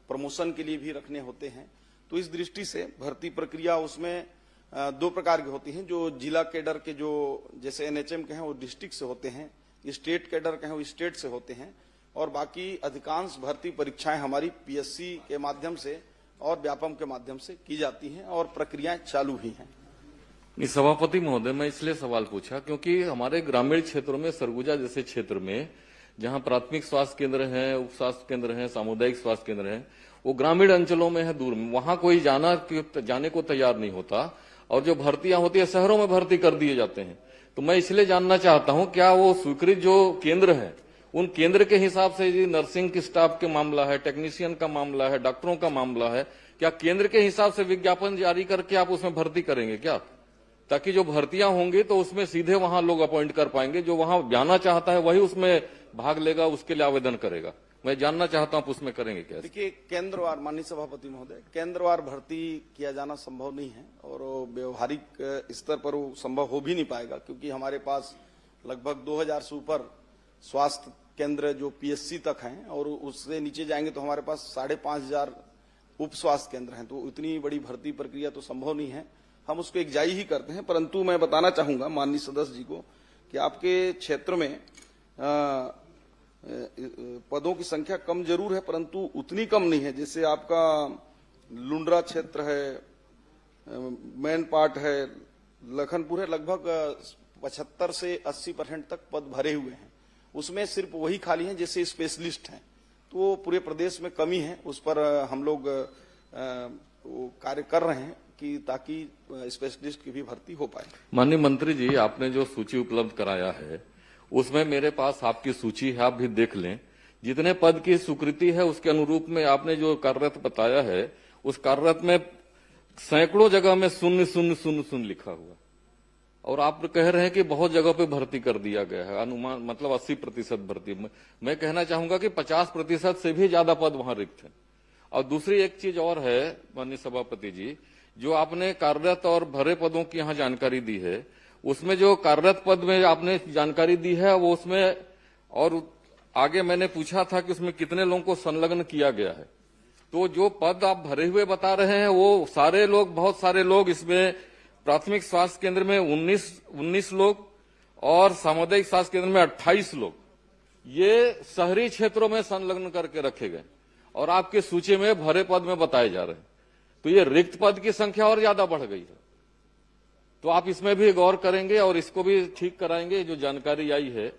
Speaker 7: प्रमोशन के लिए भी रखने होते हैं। तो इस दृष्टि से भर्ती प्रक्रिया उसमें 2 प्रकार की होती हैं। जो जिला कैडर के जो जैसे एनएचएम के हैं वो डिस्ट्रिक्ट से होते हैं, स्टेट कैडर के हैं वो स्टेट से होते हैं, और बाकी अधिकांश भर्ती परीक्षाएं हमारी पीएससी के माध्यम से और व्यापम के माध्यम से की जाती हैं और प्रक्रियाएं चालू भी हैं।
Speaker 4: सभापति महोदय, मैं इसलिए सवाल पूछा क्योंकि हमारे ग्रामीण क्षेत्रों में, सरगुजा जैसे क्षेत्र में जहां प्राथमिक स्वास्थ्य केंद्र हैं, उप स्वास्थ्य केंद्र हैं, सामुदायिक स्वास्थ्य केंद्र हैं, वो ग्रामीण अंचलों में है, दूर में, वहां कोई जाने को तैयार नहीं होता और जो भर्तियां होती है शहरों में भर्ती कर दिए जाते हैं। तो मैं इसलिए जानना चाहता हूं, क्या वो स्वीकृत जो केंद्र है उन केंद्र के हिसाब से जी नर्सिंग के स्टाफ के मामला है, टेक्नीशियन का मामला है, डॉक्टरों का मामला है, क्या केंद्र के हिसाब से विज्ञापन जारी करके आप उसमें भर्ती करेंगे क्या? ताकि जो भर्तियां होंगी तो उसमें सीधे वहां लोग अपॉइंट कर पाएंगे, जो वहां जाना चाहता है वही उसमें भाग लेगा, उसके लिए आवेदन करेगा। मैं जानना चाहता हूं आप उसमें करेंगे क्या?
Speaker 7: देखिए, केंद्रवार, माननीय सभापति महोदय, केंद्रवार भर्ती किया जाना संभव नहीं है और व्यवहारिक स्तर पर वो संभव हो भी नहीं पाएगा, क्योंकि हमारे पास लगभग 2000 से ऊपर स्वास्थ्य केंद्र जो पीएससी तक हैं और उससे नीचे जाएंगे तो हमारे पास 5500 उप स्वास्थ्य केंद्र हैं। तो इतनी बड़ी भर्ती प्रक्रिया तो संभव नहीं है, हम उसको एकजाई ही करते हैं। परंतु मैं बताना चाहूंगा माननीय सदस्य जी को कि आपके क्षेत्र में पदों की संख्या कम जरूर है, परंतु उतनी कम नहीं है। जैसे आपका लुंड्रा क्षेत्र है, मैन पार्ट है, लखनपुर है, लगभग 75 से 80% तक पद भरे हुए हैं। उसमें सिर्फ वही खाली हैं जैसे स्पेशलिस्ट हैं। तो पूरे प्रदेश में कमी है, उस पर हम लोग कार्य कर रहे हैं कि ताकि स्पेशलिस्ट की भी भर्ती हो पाए।
Speaker 4: माननीय मंत्री जी, आपने जो सूची उपलब्ध कराया है उसमें मेरे पास आपकी सूची है, आप भी देख लें। जितने पद की स्वीकृति है उसके अनुरूप में आपने जो कार्यरत बताया है, उस कार्यरत में सैकड़ों जगह में 000 लिखा हुआ, और आप कह रहे हैं कि बहुत जगह पे भर्ती कर दिया गया है, अनुमान मतलब 80% भर्ती। मैं कहना चाहूंगा कि 50% से भी ज्यादा पद वहां रिक्त है। और दूसरी एक चीज और है माननीय सभापति जी, जो आपने कार्यरत और भरे पदों की यहाँ जानकारी दी है, उसमें जो कार्यरत पद में आपने जानकारी दी है वो उसमें, और आगे मैंने पूछा था कि उसमें कितने लोगों को संलग्न किया गया है। तो जो पद आप भरे हुए बता रहे हैं वो सारे लोग, बहुत सारे लोग इसमें प्राथमिक स्वास्थ्य केंद्र में 19 लोग और सामुदायिक स्वास्थ्य केंद्र में 28 लोग, ये शहरी क्षेत्रों में संलग्न करके रखे गए और आपके सूची में भरे पद में बताए जा रहे हैं। तो ये रिक्त पद की संख्या और ज्यादा बढ़ गई है। तो आप इसमें भी गौर करेंगे और इसको भी ठीक कराएंगे जो जानकारी आई है।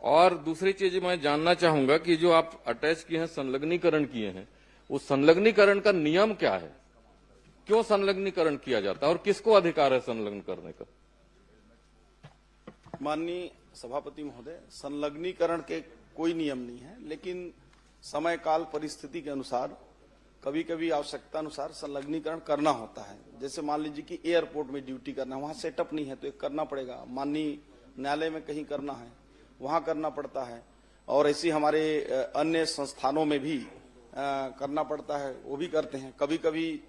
Speaker 4: और दूसरी चीज मैं जानना चाहूंगा कि जो आप अटैच किए हैं, संलग्नीकरण किए हैं, उस संलग्नीकरण का नियम क्या है? क्यों संलग्नीकरण किया जाता है और किसको अधिकार है संलग्न करने का?
Speaker 7: माननीय सभापति महोदय, संलग्नीकरण के कोई नियम नहीं है, लेकिन समय काल परिस्थिति के अनुसार कभी कभी आवश्यकता अनुसार संलग्नीकरण करना होता है। जैसे मान लीजिए कि एयरपोर्ट में ड्यूटी करना है, वहां सेटअप नहीं है तो एक करना पड़ेगा। माननीय न्यायालय में कहीं करना है, वहां करना पड़ता है। और ऐसी हमारे अन्य संस्थानों में भी करना पड़ता है, वो भी करते हैं। कभी कभी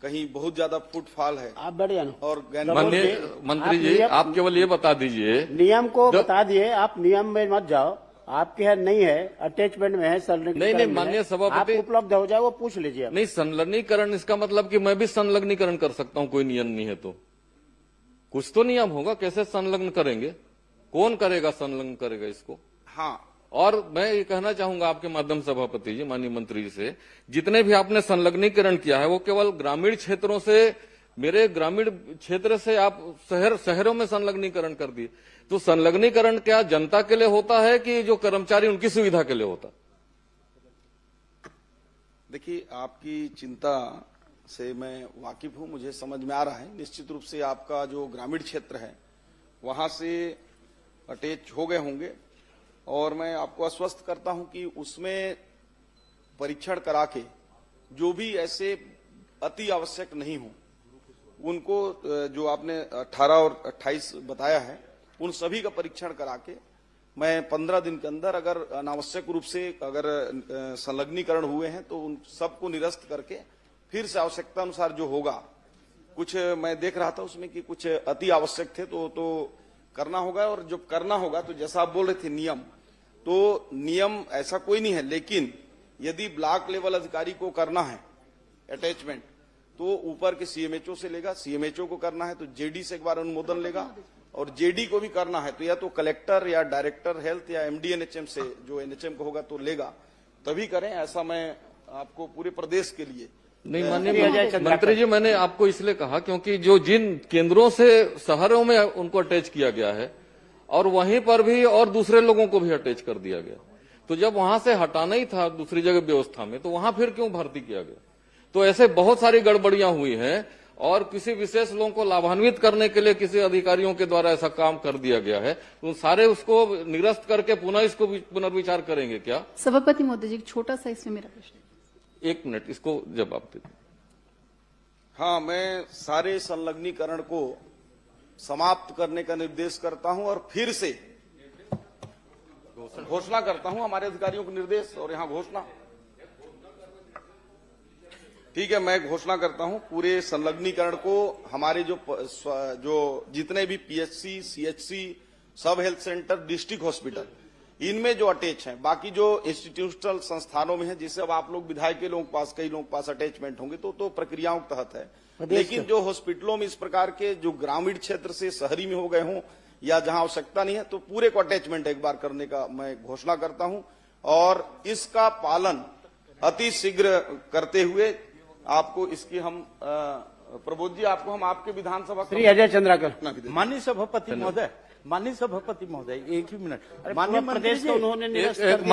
Speaker 7: कहीं बहुत ज्यादा फुटफॉल है
Speaker 2: आप बैठ जाना।
Speaker 7: और
Speaker 4: माननीय मंत्री जी, आप केवल ये बता दीजिए,
Speaker 2: नियम को बता दिए, आप नियम में मत जाओ। आपके यहाँ नहीं है, अटैचमेंट में है, संलग्नीकरण
Speaker 4: नहीं,
Speaker 2: में
Speaker 4: माननीय
Speaker 2: है।
Speaker 4: सभापति,
Speaker 2: आपको उपलब्ध हो जाए वो पूछ लीजिए।
Speaker 4: नहीं, संलग्नीकरण इसका मतलब कि मैं भी संलग्नीकरण कर सकता हूं, कोई नियम नहीं है तो कुछ तो नियम होगा। कैसे संलग्न करेंगे, कौन करेगा, संलग्न करेगा इसको?
Speaker 7: हाँ,
Speaker 4: और मैं ये कहना चाहूंगा आपके माध्यम सभापति जी, माननीय मंत्री जी से, जितने भी आपने संलग्नीकरण किया है वो केवल ग्रामीण क्षेत्रों से, मेरे ग्रामीण क्षेत्र से आप शहरों में संलग्नीकरण कर दिए। तो संलग्नीकरण क्या जनता के लिए होता है कि जो कर्मचारी उनकी सुविधा के लिए होता?
Speaker 7: देखिए, आपकी चिंता से मैं वाकिफ हूं, मुझे समझ में आ रहा है। निश्चित रूप से आपका जो ग्रामीण क्षेत्र है वहां से अटैच हो गए होंगे, और मैं आपको आश्वस्त करता हूं कि उसमें परीक्षण करा के जो भी ऐसे अति आवश्यक नहीं हो उनको, जो आपने 18 और 28 बताया है, उन सभी का परीक्षण करा के मैं 15 दिन के अंदर, अगर अनावश्यक रूप से अगर संलग्नीकरण हुए हैं तो उन सबको निरस्त करके फिर से आवश्यकता अनुसार जो होगा, कुछ मैं देख रहा था उसमें कि कुछ अति आवश्यक थे तो करना होगा। और जब करना होगा तो जैसा आप बोल रहे थे नियम, तो नियम ऐसा कोई नहीं है, लेकिन यदि ब्लॉक लेवल अधिकारी को करना है अटैचमेंट तो ऊपर के सीएमएचओ से लेगा, सीएमएचओ को करना है तो जेडी से एक बार अनुमोदन लेगा, और जेडी को भी करना है तो या तो कलेक्टर या डायरेक्टर हेल्थ या एमडी एनएचएम से, जो एनएचएम को होगा तो लेगा, तभी करें। ऐसा मैं आपको पूरे प्रदेश के लिए
Speaker 4: नहीं, माननीय मंत्री जी, मैंने आपको इसलिए कहा क्योंकि जो जिन केंद्रों से शहरों में उनको अटैच किया गया है और वहीं पर भी और दूसरे लोगों को भी अटैच कर दिया गया, तो जब वहां से हटाना ही था दूसरी जगह व्यवस्था में, तो वहां फिर क्यों भर्ती किया गया? तो ऐसे बहुत सारी गड़बड़ियां हुई हैं, और किसी विशेष लोगों को लाभान्वित करने के लिए किसी अधिकारियों के द्वारा ऐसा काम कर दिया गया है, तो सारे उसको निरस्त करके पुनः इसको पुनर्विचार करेंगे क्या?
Speaker 17: सभापति महोदय जी, छोटा सा इसमें मेरा प्रश्न।
Speaker 4: 1 मिनट, इसको जवाब दीजिए।
Speaker 7: हाँ, मैं सारे संलग्नीकरण को समाप्त करने का निर्देश करता हूं और फिर से घोषणा करता हूं, हमारे अधिकारियों को निर्देश और यहां घोषणा। ठीक है, मैं घोषणा करता हूं पूरे संलग्नीकरण को हमारे जो जितने भी पीएचसी, सीएचसी, सब हेल्थ सेंटर, डिस्ट्रिक्ट हॉस्पिटल, इनमें जो अटैच हैं, बाकी जो इंस्टीट्यूशनल संस्थानों में है, जिससे अब आप लोग विधायक के लोगों के पास, कई लोगों के पास अटैचमेंट होंगे तो प्रक्रियाओं के तहत है, लेकिन जो हॉस्पिटलों में इस प्रकार के जो ग्रामीण क्षेत्र से शहरी में हो गए हों या जहां आवश्यकता नहीं है, तो पूरे को अटैचमेंट एक बार करने का मैं घोषणा करता हूं, और इसका पालन अति शीघ्र करते हुए आपको इसकी हम प्रबोध जी, आपको हम आपके विधानसभा
Speaker 2: श्री अजय चंद्राकर।
Speaker 11: माननीय सभापति महोदय, माननीय सभापति महोदय, एक ही मिनट।
Speaker 2: माननीय प्रदेश को उन्होंने निरस्त कर दिया।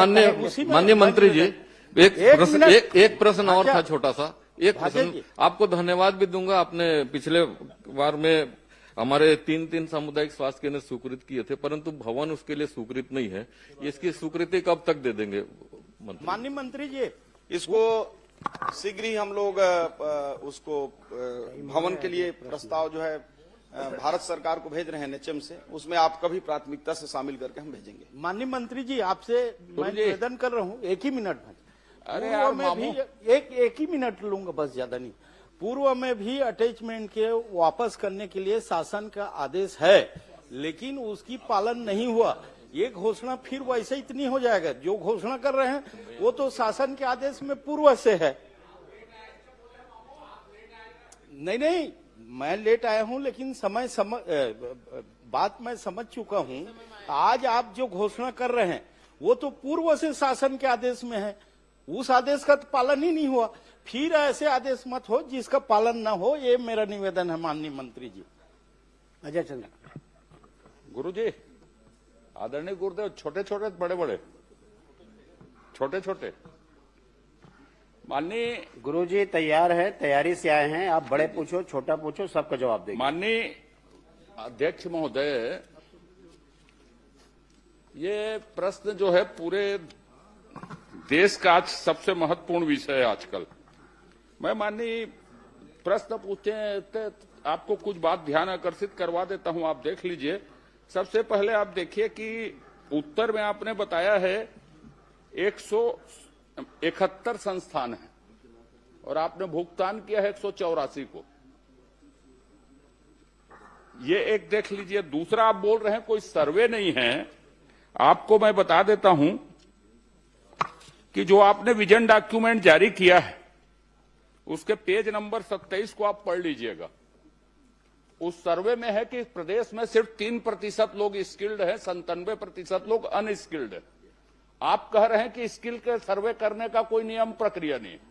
Speaker 4: माननीय मंत्री जी, एक प्रश्न और था छोटा सा, एक प्रश्न आपको धन्यवाद भी दूंगा। आपने पिछले बार में हमारे 3 सामुदायिक स्वास्थ्य केंद्र स्वीकृत किए थे, परंतु भवन उसके लिए स्वीकृत नहीं है। इसकी स्वीकृति कब तक दे देंगे
Speaker 11: माननीय मंत्री जी?
Speaker 7: इसको शीघ्र ही हम लोग उसको भवन के लिए प्रस्ताव जो है भारत सरकार को भेज रहे हैं एनएचएम से, उसमें आपका भी प्राथमिकता से शामिल करके हम भेजेंगे।
Speaker 11: माननीय मंत्री जी, आपसे मैं निवेदन कर रहा हूँ, एक ही मिनट में।
Speaker 8: अरे यार,
Speaker 11: मैं भी एक ही मिनट लूंगा, बस, ज्यादा नहीं। पूर्व में भी अटैचमेंट के वापस करने के लिए शासन का आदेश है, लेकिन उसकी पालन नहीं हुआ। ये घोषणा फिर वैसे इतनी हो जाएगा, जो घोषणा कर रहे हैं वो तो शासन के आदेश में पूर्व से है। नहीं, मैं लेट आया हूं, लेकिन बात मैं समझ चुका हूं। आज आप जो घोषणा कर रहे हैं वो तो पूर्व से शासन के आदेश में है, उस आदेश का तो पालन ही नहीं हुआ। फिर ऐसे आदेश मत हो जिसका पालन ना हो, ये मेरा निवेदन है माननीय मंत्री जी।
Speaker 2: अजय चंद्र।
Speaker 8: गुरुजी, आदरणीय गुरुदेव, छोटे छोटे बड़े बड़े, छोटे छोटे। माननीय
Speaker 2: गुरुजी तैयार है, तैयारी से आए हैं, आप बड़े पूछो, छोटा पूछो, सबका जवाब देंगे।
Speaker 8: माननीय अध्यक्ष महोदय, ये प्रश्न जो है पूरे देश का आज सबसे महत्वपूर्ण विषय है आजकल। मैं माननीय प्रश्न पूछते हैं तो आपको कुछ बात ध्यान आकर्षित करवा देता हूं, आप देख लीजिए। सबसे पहले आप देखिए कि उत्तर में आपने बताया है 171 संस्थान है, और आपने भुगतान किया है 184 को। ये एक देख लीजिए। दूसरा, आप बोल रहे हैं कोई सर्वे नहीं है। आपको मैं बता देता हूं कि जो आपने विजन डॉक्यूमेंट जारी किया है उसके पेज नंबर 27 को आप पढ़ लीजिएगा। उस सर्वे में है कि प्रदेश में सिर्फ 3% लोग स्किल्ड हैं, 97% लोग अनस्किल्ड हैं। आप कह रहे हैं कि स्किल के सर्वे करने का कोई नियम प्रक्रिया नहीं है।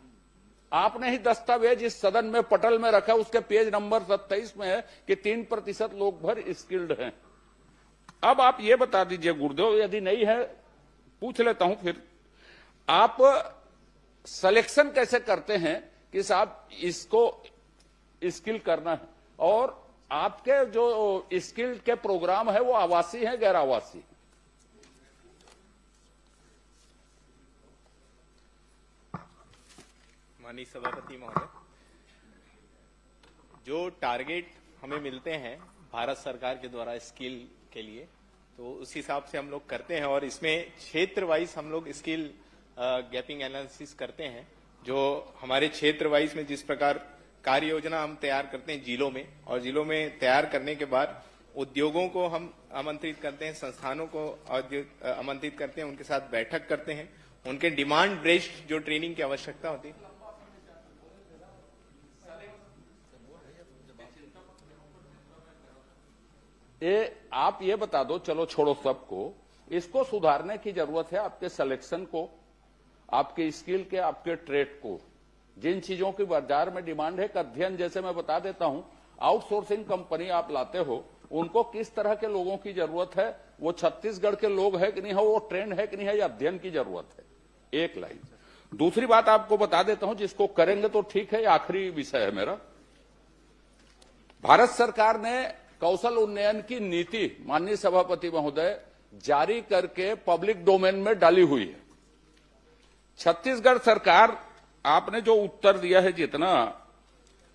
Speaker 8: आपने ही दस्तावेज इस सदन में पटल में रखा, उसके पेज नंबर 27 में है कि 3% लोग भर स्किल्ड हैं। अब आप ये बता दीजिए गुरुदेव, यदि नहीं है पूछ लेता हूं फिर, आप सिलेक्शन कैसे करते हैं कि साहब इसको स्किल करना है, और आपके जो स्किल के प्रोग्राम है वो आवासीय है गैर आवासीय?
Speaker 14: माननीय सभापति महोदय, जो टारगेट हमें मिलते हैं भारत सरकार के द्वारा स्किल के लिए, तो उस हिसाब से हम लोग करते हैं और इसमें क्षेत्र वाइज हम लोग स्किल गैपिंग एनालिसिस करते हैं। जो हमारे क्षेत्र वाइज में जिस प्रकार कार्य योजना हम तैयार करते हैं जिलों में, और जिलों में तैयार करने के बाद उद्योगों को हम आमंत्रित करते हैं, संस्थानों को आमंत्रित करते हैं, उनके साथ बैठक करते हैं, उनके डिमांड बेस्ड जो ट्रेनिंग की आवश्यकता होती है।
Speaker 8: आप ये बता दो, चलो छोड़ो सबको, इसको सुधारने की जरूरत है। आपके सिलेक्शन को, आपके स्किल के, आपके ट्रेड को, जिन चीजों की बाजार में डिमांड है, एक अध्ययन जैसे मैं बता देता हूं, आउटसोर्सिंग कंपनी आप लाते हो, उनको किस तरह के लोगों की जरूरत है, वो छत्तीसगढ़ के लोग है कि नहीं है, वो ट्रेंड है कि नहीं है, ये अध्ययन की जरूरत है। एक लाइन। दूसरी बात आपको बता देता हूं, जिसको करेंगे तो ठीक है, आखिरी विषय है मेरा। भारत सरकार ने कौशल उन्नयन की नीति, माननीय सभापति महोदय, जारी करके पब्लिक डोमेन में डाली हुई है। छत्तीसगढ़ सरकार, आपने जो उत्तर दिया है जितना,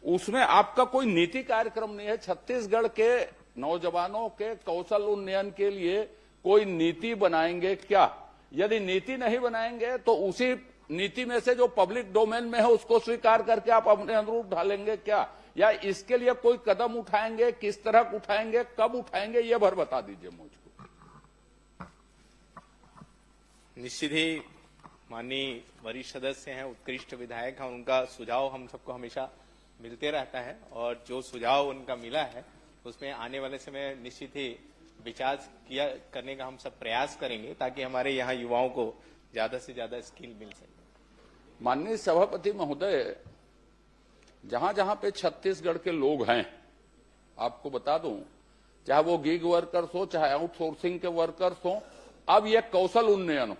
Speaker 8: उसमें आपका कोई नीति कार्यक्रम नहीं है। छत्तीसगढ़ के नौजवानों के कौशल उन्नयन के लिए कोई नीति बनाएंगे क्या? यदि नीति नहीं बनाएंगे तो उसी नीति में से जो पब्लिक डोमेन में है उसको स्वीकार करके आप अपने अनुरूप ढालेंगे क्या, या इसके लिए कोई कदम उठाएंगे? किस तरह उठाएंगे, कब उठाएंगे, ये भर बता दीजिए मुझको।
Speaker 14: निश्चित ही माननीय वरिष्ठ सदस्य हैं, उत्कृष्ट विधायक हैं, उनका सुझाव हम सबको हमेशा मिलते रहता है, और जो सुझाव उनका मिला है उसमें आने वाले समय निश्चित ही विचार करने का हम सब प्रयास करेंगे, ताकि हमारे यहाँ युवाओं को ज्यादा से ज्यादा स्किल मिल सके।
Speaker 8: माननीय सभापति महोदय, जहां जहां पे छत्तीसगढ़ के लोग हैं, आपको बता दूं, चाहे वो गिग वर्कर्स हो, चाहे आउटसोर्सिंग के वर्कर्स हो, अब ये कौशल उन्नयन हो।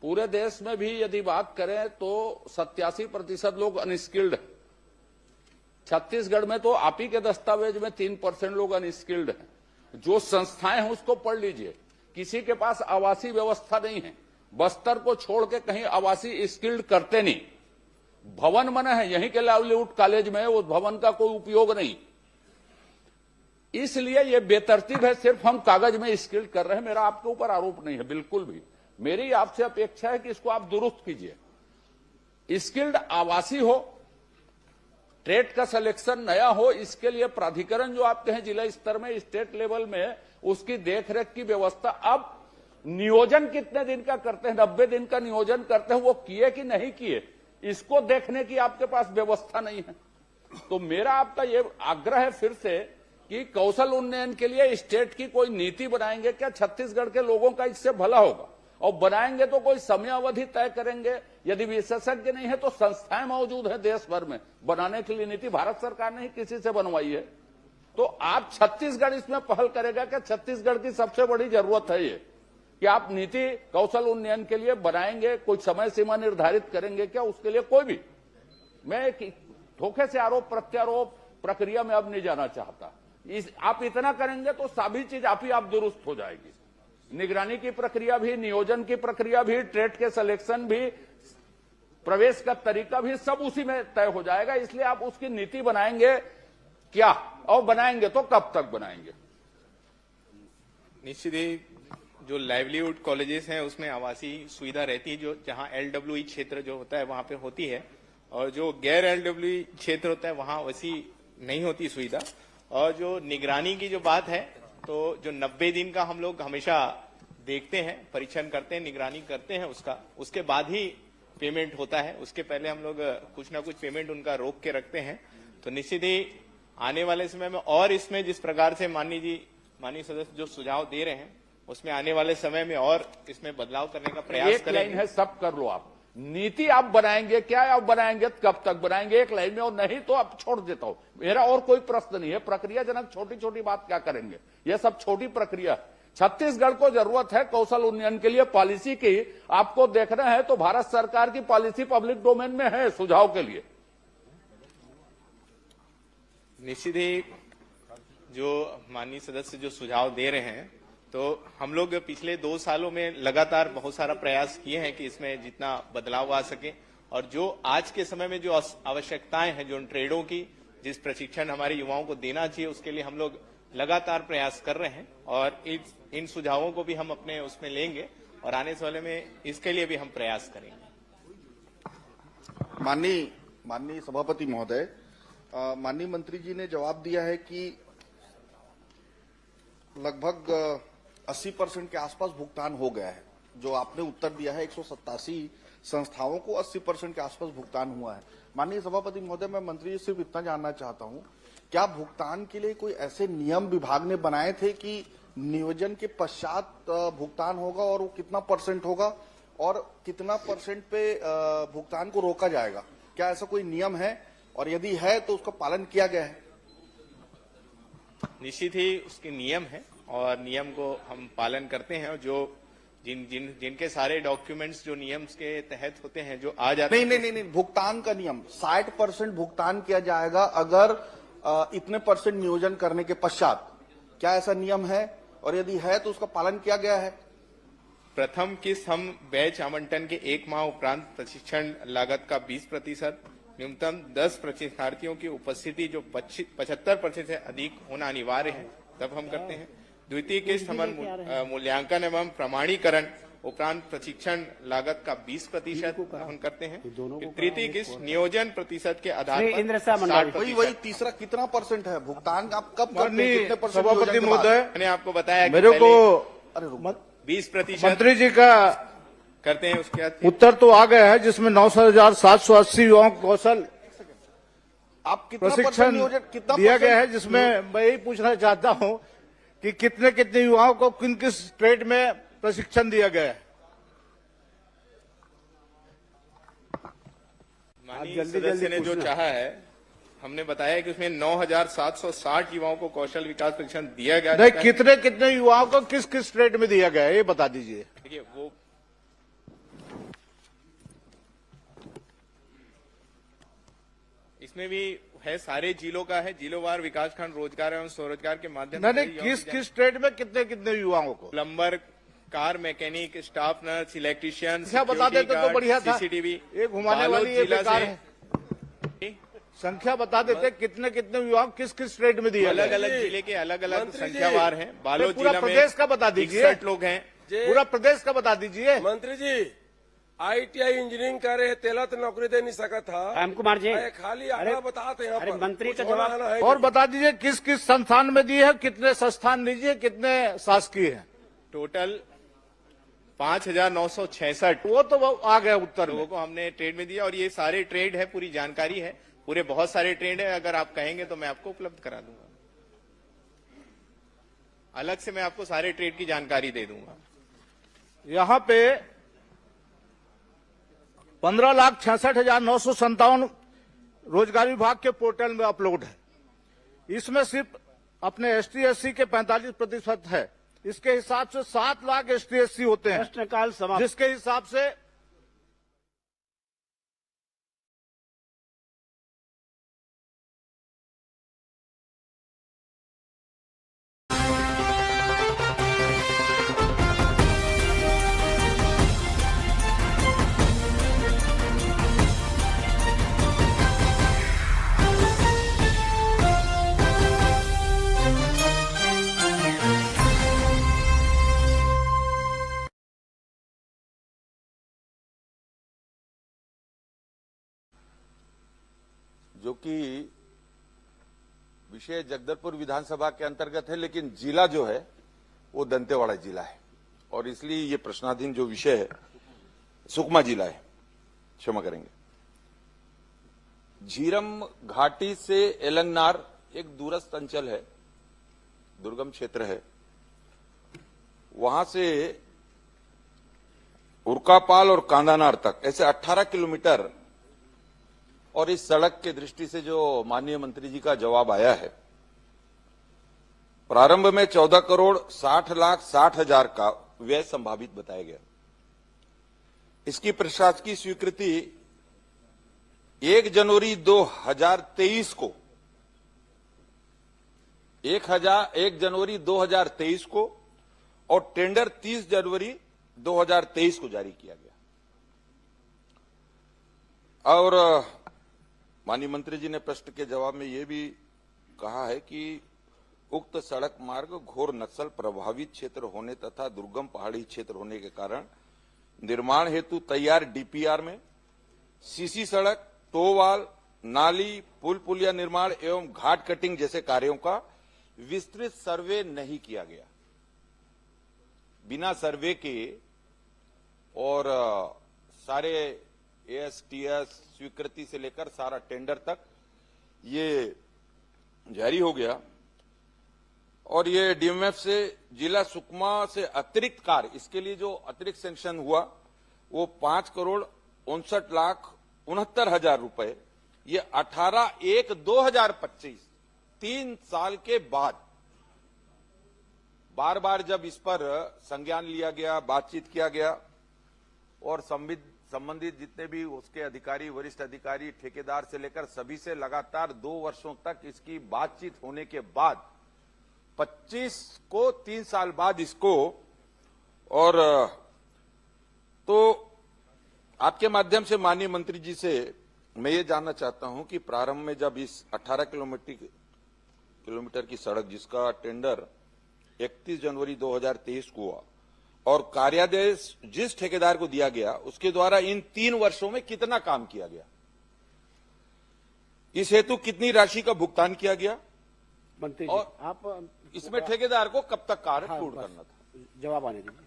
Speaker 8: पूरे देश में भी यदि बात करें तो 87% लोग अनस्किल्ड हैं। छत्तीसगढ़ में तो आप ही के दस्तावेज में 3% लोग अनस्किल्ड हैं। जो संस्थाएं हैं उसको पढ़ लीजिए, किसी के पास आवासीय व्यवस्था नहीं है। बस्तर को छोड़ के कहीं आवासीय स्किल्ड करते नहीं। भवन बने हैं, यहीं के लाइवलीहुड कॉलेज में, उस भवन का कोई उपयोग नहीं। इसलिए ये बेतरतीब है, सिर्फ हम कागज में स्किल्ड कर रहे हैं। मेरा आपके ऊपर आरोप नहीं है, बिल्कुल भी। मेरी आपसे अपेक्षा है कि इसको आप दुरुस्त कीजिए। स्किल्ड आवासीय हो, ट्रेड का सिलेक्शन नया हो, इसके लिए प्राधिकरण जो आपके हैं जिला स्तर में, स्टेट लेवल में, उसकी देखरेख की व्यवस्था। अब नियोजन कितने दिन का करते हैं? 90 दिन का नियोजन करते हैं, वो किए कि नहीं किए, इसको देखने की आपके पास व्यवस्था नहीं है। तो मेरा आपका ये आग्रह है फिर से कि कौशल उन्नयन के लिए स्टेट की कोई नीति बनाएंगे क्या? छत्तीसगढ़ के लोगों का इससे भला होगा। और बनाएंगे तो कोई समय अवधि तय करेंगे। यदि विशेषज्ञ नहीं है तो संस्थाएं मौजूद है देश भर में बनाने के लिए नीति। भारत सरकार ने ही किसी से बनवाई है। तो आप छत्तीसगढ़ इसमें पहल करेगा क्या? छत्तीसगढ़ की सबसे बड़ी जरूरत है ये कि आप नीति कौशल उन्नयन के लिए बनाएंगे, कोई समय सीमा निर्धारित करेंगे क्या? उसके लिए कोई भी, मैं धोखे से आरोप प्रत्यारोप प्रक्रिया में अब नहीं जाना चाहता। आप इतना करेंगे तो सभी चीज आप ही आप दुरुस्त हो जाएगी। निगरानी की प्रक्रिया भी, नियोजन की प्रक्रिया भी, ट्रेड के सिलेक्शन भी, प्रवेश का तरीका भी, सब उसी में तय हो जाएगा। इसलिए आप उसकी नीति बनाएंगे क्या, और बनाएंगे तो कब तक बनाएंगे?
Speaker 14: निश्चित ही जो लाइवलीहुड कॉलेजेस हैं उसमें आवासीय सुविधा रहती है, जो जहां LWE क्षेत्र जो होता है वहां पे होती है, और जो गैर एलडब्ल्यू क्षेत्र होता है वहां वैसी नहीं होती सुविधा। और जो निगरानी की जो बात है, तो जो 90 दिन का हम लोग हमेशा देखते हैं, परीक्षण करते हैं, निगरानी करते हैं उसका, उसके बाद ही पेमेंट होता है। उसके पहले हम लोग कुछ ना कुछ पेमेंट उनका रोक के रखते हैं। तो निश्चित ही आने वाले समय में और इसमें जिस प्रकार से माननीय सदस्य जो सुझाव दे रहे हैं, उसमें आने वाले समय में और इसमें बदलाव करने का प्रयास
Speaker 8: एक लाइन
Speaker 14: करेंगे।
Speaker 8: है, सब कर लो आप। नीति आप बनाएंगे, क्या आप बनाएंगे, कब तक बनाएंगे, एक लाइन में, और नहीं तो आप छोड़ देता हूं। मेरा और कोई प्रश्न नहीं है। प्रक्रियाजनक छोटी छोटी बात क्या करेंगे, यह सब छोटी प्रक्रिया। छत्तीसगढ़ को जरूरत है कौशल उन्नयन के लिए पॉलिसी की। आपको देखना है तो भारत सरकार की पॉलिसी पब्लिक डोमेन में है सुझाव के लिए।
Speaker 14: निश्चित ही जो माननीय सदस्य जो सुझाव दे रहे हैं, तो हम लोग पिछले 2 सालों में लगातार बहुत सारा प्रयास किए हैं कि इसमें जितना बदलाव आ सके। और जो आज के समय में जो आवश्यकताएं हैं, जो ट्रेडों की जिस प्रशिक्षण हमारे युवाओं को देना चाहिए, उसके लिए हम लोग लगातार प्रयास कर रहे हैं। और इन सुझावों को भी हम अपने उसमें लेंगे और आने वाले में इसके लिए भी हम प्रयास करेंगे।
Speaker 7: माननीय सभापति महोदय, माननीय मंत्री जी ने जवाब दिया है कि लगभग 80% के आसपास भुगतान हो गया है। जो आपने उत्तर दिया है 187 संस्थाओं को 80% के आसपास भुगतान हुआ है। माननीय सभापति महोदय, मैं मंत्री जी सिर्फ इतना जानना चाहता हूं, क्या भुगतान के लिए कोई ऐसे नियम विभाग ने बनाए थे कि नियोजन के पश्चात भुगतान होगा और वो कितना % होगा और कितना % पे भुगतान को रोका जाएगा? क्या ऐसा कोई नियम है, और यदि है तो उसका पालन किया गया है?
Speaker 14: निश्चित ही उसके नियम है और नियम को हम पालन करते हैं। और जो जिनके सारे डॉक्यूमेंट्स जो नियम्स के तहत होते हैं, जो आ जाते हैं।
Speaker 7: नहीं, भुगतान का नियम 60% भुगतान किया जाएगा अगर इतने % नियोजन करने के पश्चात। क्या ऐसा नियम है, और यदि है तो उसका पालन किया गया है?
Speaker 14: प्रथम किस्त हम बैच आवंटन के 1 माह उपरांत प्रशिक्षण लागत का 20%, न्यूनतम 10 प्रशिक्षणार्थियों की उपस्थिति जो 75% से अधिक होना अनिवार्य है, तब हम करते हैं। द्वितीय किस्त हमारे मूल्यांकन एवं प्रमाणीकरण उपरांत प्रशिक्षण लागत का 20% हम करते हैं। तृतीय किस्त नियोजन प्रतिशत के आधार पर 60%।
Speaker 7: वही तीसरा कितना % है भुगतान? आप कब करते हैं, कितने %
Speaker 6: सभापति महोदय,
Speaker 14: मैंने आपको बताया
Speaker 6: मेरे को
Speaker 14: 20%
Speaker 6: मंत्री जी का
Speaker 14: करते हैं। उसके बाद
Speaker 6: उत्तर तो आ गया है जिसमें 9,780 युवाओं को कौशल
Speaker 7: आप कितना
Speaker 6: प्रशिक्षण
Speaker 7: नियोजन कितना
Speaker 6: दिया गया है, जिसमें मैं यही पूछना चाहता हूं कि कितने युवाओं को किस ट्रेड में प्रशिक्षण दिया गया है?
Speaker 14: माननीय सदस्य ने जो चाहा है, हमने बताया कि उसमें 9,760 युवाओं को कौशल विकास प्रशिक्षण दिया गया।
Speaker 6: नहीं, कितने युवाओं को किस ट्रेड में दिया गया है, ये बता दीजिए।
Speaker 14: देखिए, वो इसमें भी है, सारे जिलों का है, जिलोवार विकासखंड रोजगार एवं स्वरोजगार के माध्यम से।
Speaker 6: नहीं, किस ट्रेड में कितने युवाओं को?
Speaker 14: Plumber, car mechanic, staff nurse, electrician,
Speaker 6: संख्या बता देते तो बढ़िया था।
Speaker 14: CCTV,
Speaker 6: एक घुमाने वाली ये बेकार है। संख्या बता देते कितने युवाओं किस ट्रेड में दिया?
Speaker 14: अलग अलग जिले के अलग अलग संख्यावार हैं। बालोद
Speaker 6: पूरा
Speaker 14: जिला में
Speaker 6: प्रदेश का बता दीजिए।
Speaker 14: 61 लोग हैं।
Speaker 6: पूरा प्रदेश का बता दीजिए।
Speaker 15: मंत्री जी, ITI इंजीनियरिंग कर रहे तेला तो नौकरी दे नहीं सका था।
Speaker 2: राम कुमार जी,
Speaker 15: खाली आंकड़ा बताते हैं।
Speaker 2: अरे मंत्री का जवाब
Speaker 6: और बता दीजिए किस संस्थान में दी है, कितने संस्थान दीजिए, कितने शासकीय हैं?
Speaker 14: टोटल 5,966
Speaker 6: वो तो आ गया उत्तर
Speaker 14: लोगों को हमने ट्रेड में दिया। और ये सारे ट्रेड है, पूरी जानकारी है, पूरे बहुत सारे ट्रेड है। अगर आप कहेंगे तो मैं आपको उपलब्ध करा दूंगा, अलग से मैं आपको सारे ट्रेड की जानकारी दे दूंगा।
Speaker 6: यहाँ पे 15,66,957 रोजगार विभाग के पोर्टल में अपलोड है। इसमें सिर्फ अपने ST SC के 45% है। इसके हिसाब से 7 लाख ST SC होते हैं,
Speaker 2: प्रश्नकाल समाप्त।
Speaker 6: जिसके हिसाब से
Speaker 1: क्योंकि विषय जगदलपुर विधानसभा के अंतर्गत है, लेकिन जिला जो है वो दंतेवाड़ा जिला है और इसलिए ये प्रश्नाधीन जो विषय है सुकमा जिला है, क्षमा करेंगे। झीरम घाटी से एलंगनार एक दूरस्थ अंचल है, दुर्गम क्षेत्र है। वहां से उरकापाल और कांदानार तक ऐसे 18 किलोमीटर, और इस सड़क के दृष्टि से जो माननीय मंत्री जी का जवाब आया है, प्रारंभ में 14,60,60,000 का व्यय संभावित बताया गया। इसकी प्रशासकीय स्वीकृति 1 जनवरी 2023 को 1 जनवरी 2023 को और टेंडर 30 जनवरी 2023 को जारी किया गया। और माननीय मंत्री जी ने प्रश्न के जवाब में यह भी कहा है कि उक्त सड़क मार्ग घोर नक्सल प्रभावित क्षेत्र होने तथा दुर्गम पहाड़ी क्षेत्र होने के कारण निर्माण हेतु तैयार डीपीआर में सीसी सड़क, टोवाल, नाली, पुल पुलिया निर्माण एवं घाट कटिंग जैसे कार्यों का विस्तृत सर्वे नहीं किया गया। बिना सर्वे के और सारे एएसटीएस स्वीकृति से लेकर सारा टेंडर तक ये जारी हो गया और ये डीएमएफ से जिला सुकमा से अतिरिक्त कार्य, इसके लिए जो अतिरिक्त सैंक्शन हुआ वो 5,59,69,000 रुपए, ये 18/1/2025 3 साल के बाद बार बार जब इस पर संज्ञान लिया गया, बातचीत किया गया और संबंधित जितने भी उसके अधिकारी, वरिष्ठ अधिकारी, ठेकेदार से लेकर सभी से लगातार 2 वर्षों तक इसकी बातचीत होने के बाद 25 को 3 साल बाद इसको, और तो आपके माध्यम से माननीय मंत्री जी से मैं ये जानना चाहता हूं कि प्रारंभ में जब इस 18 किलोमीटर की सड़क जिसका टेंडर 31 जनवरी 2023 को हुआ और कार्यादेश जिस ठेकेदार को दिया गया उसके द्वारा इन 3 वर्षों में कितना काम किया गया, इस हेतु कितनी राशि का भुगतान किया गया
Speaker 2: मंत्री जी,
Speaker 1: और
Speaker 2: आप
Speaker 1: इसमें ठेकेदार को कब तक कार्य पूर्ण करना था?
Speaker 2: जवाब आने दीजिए।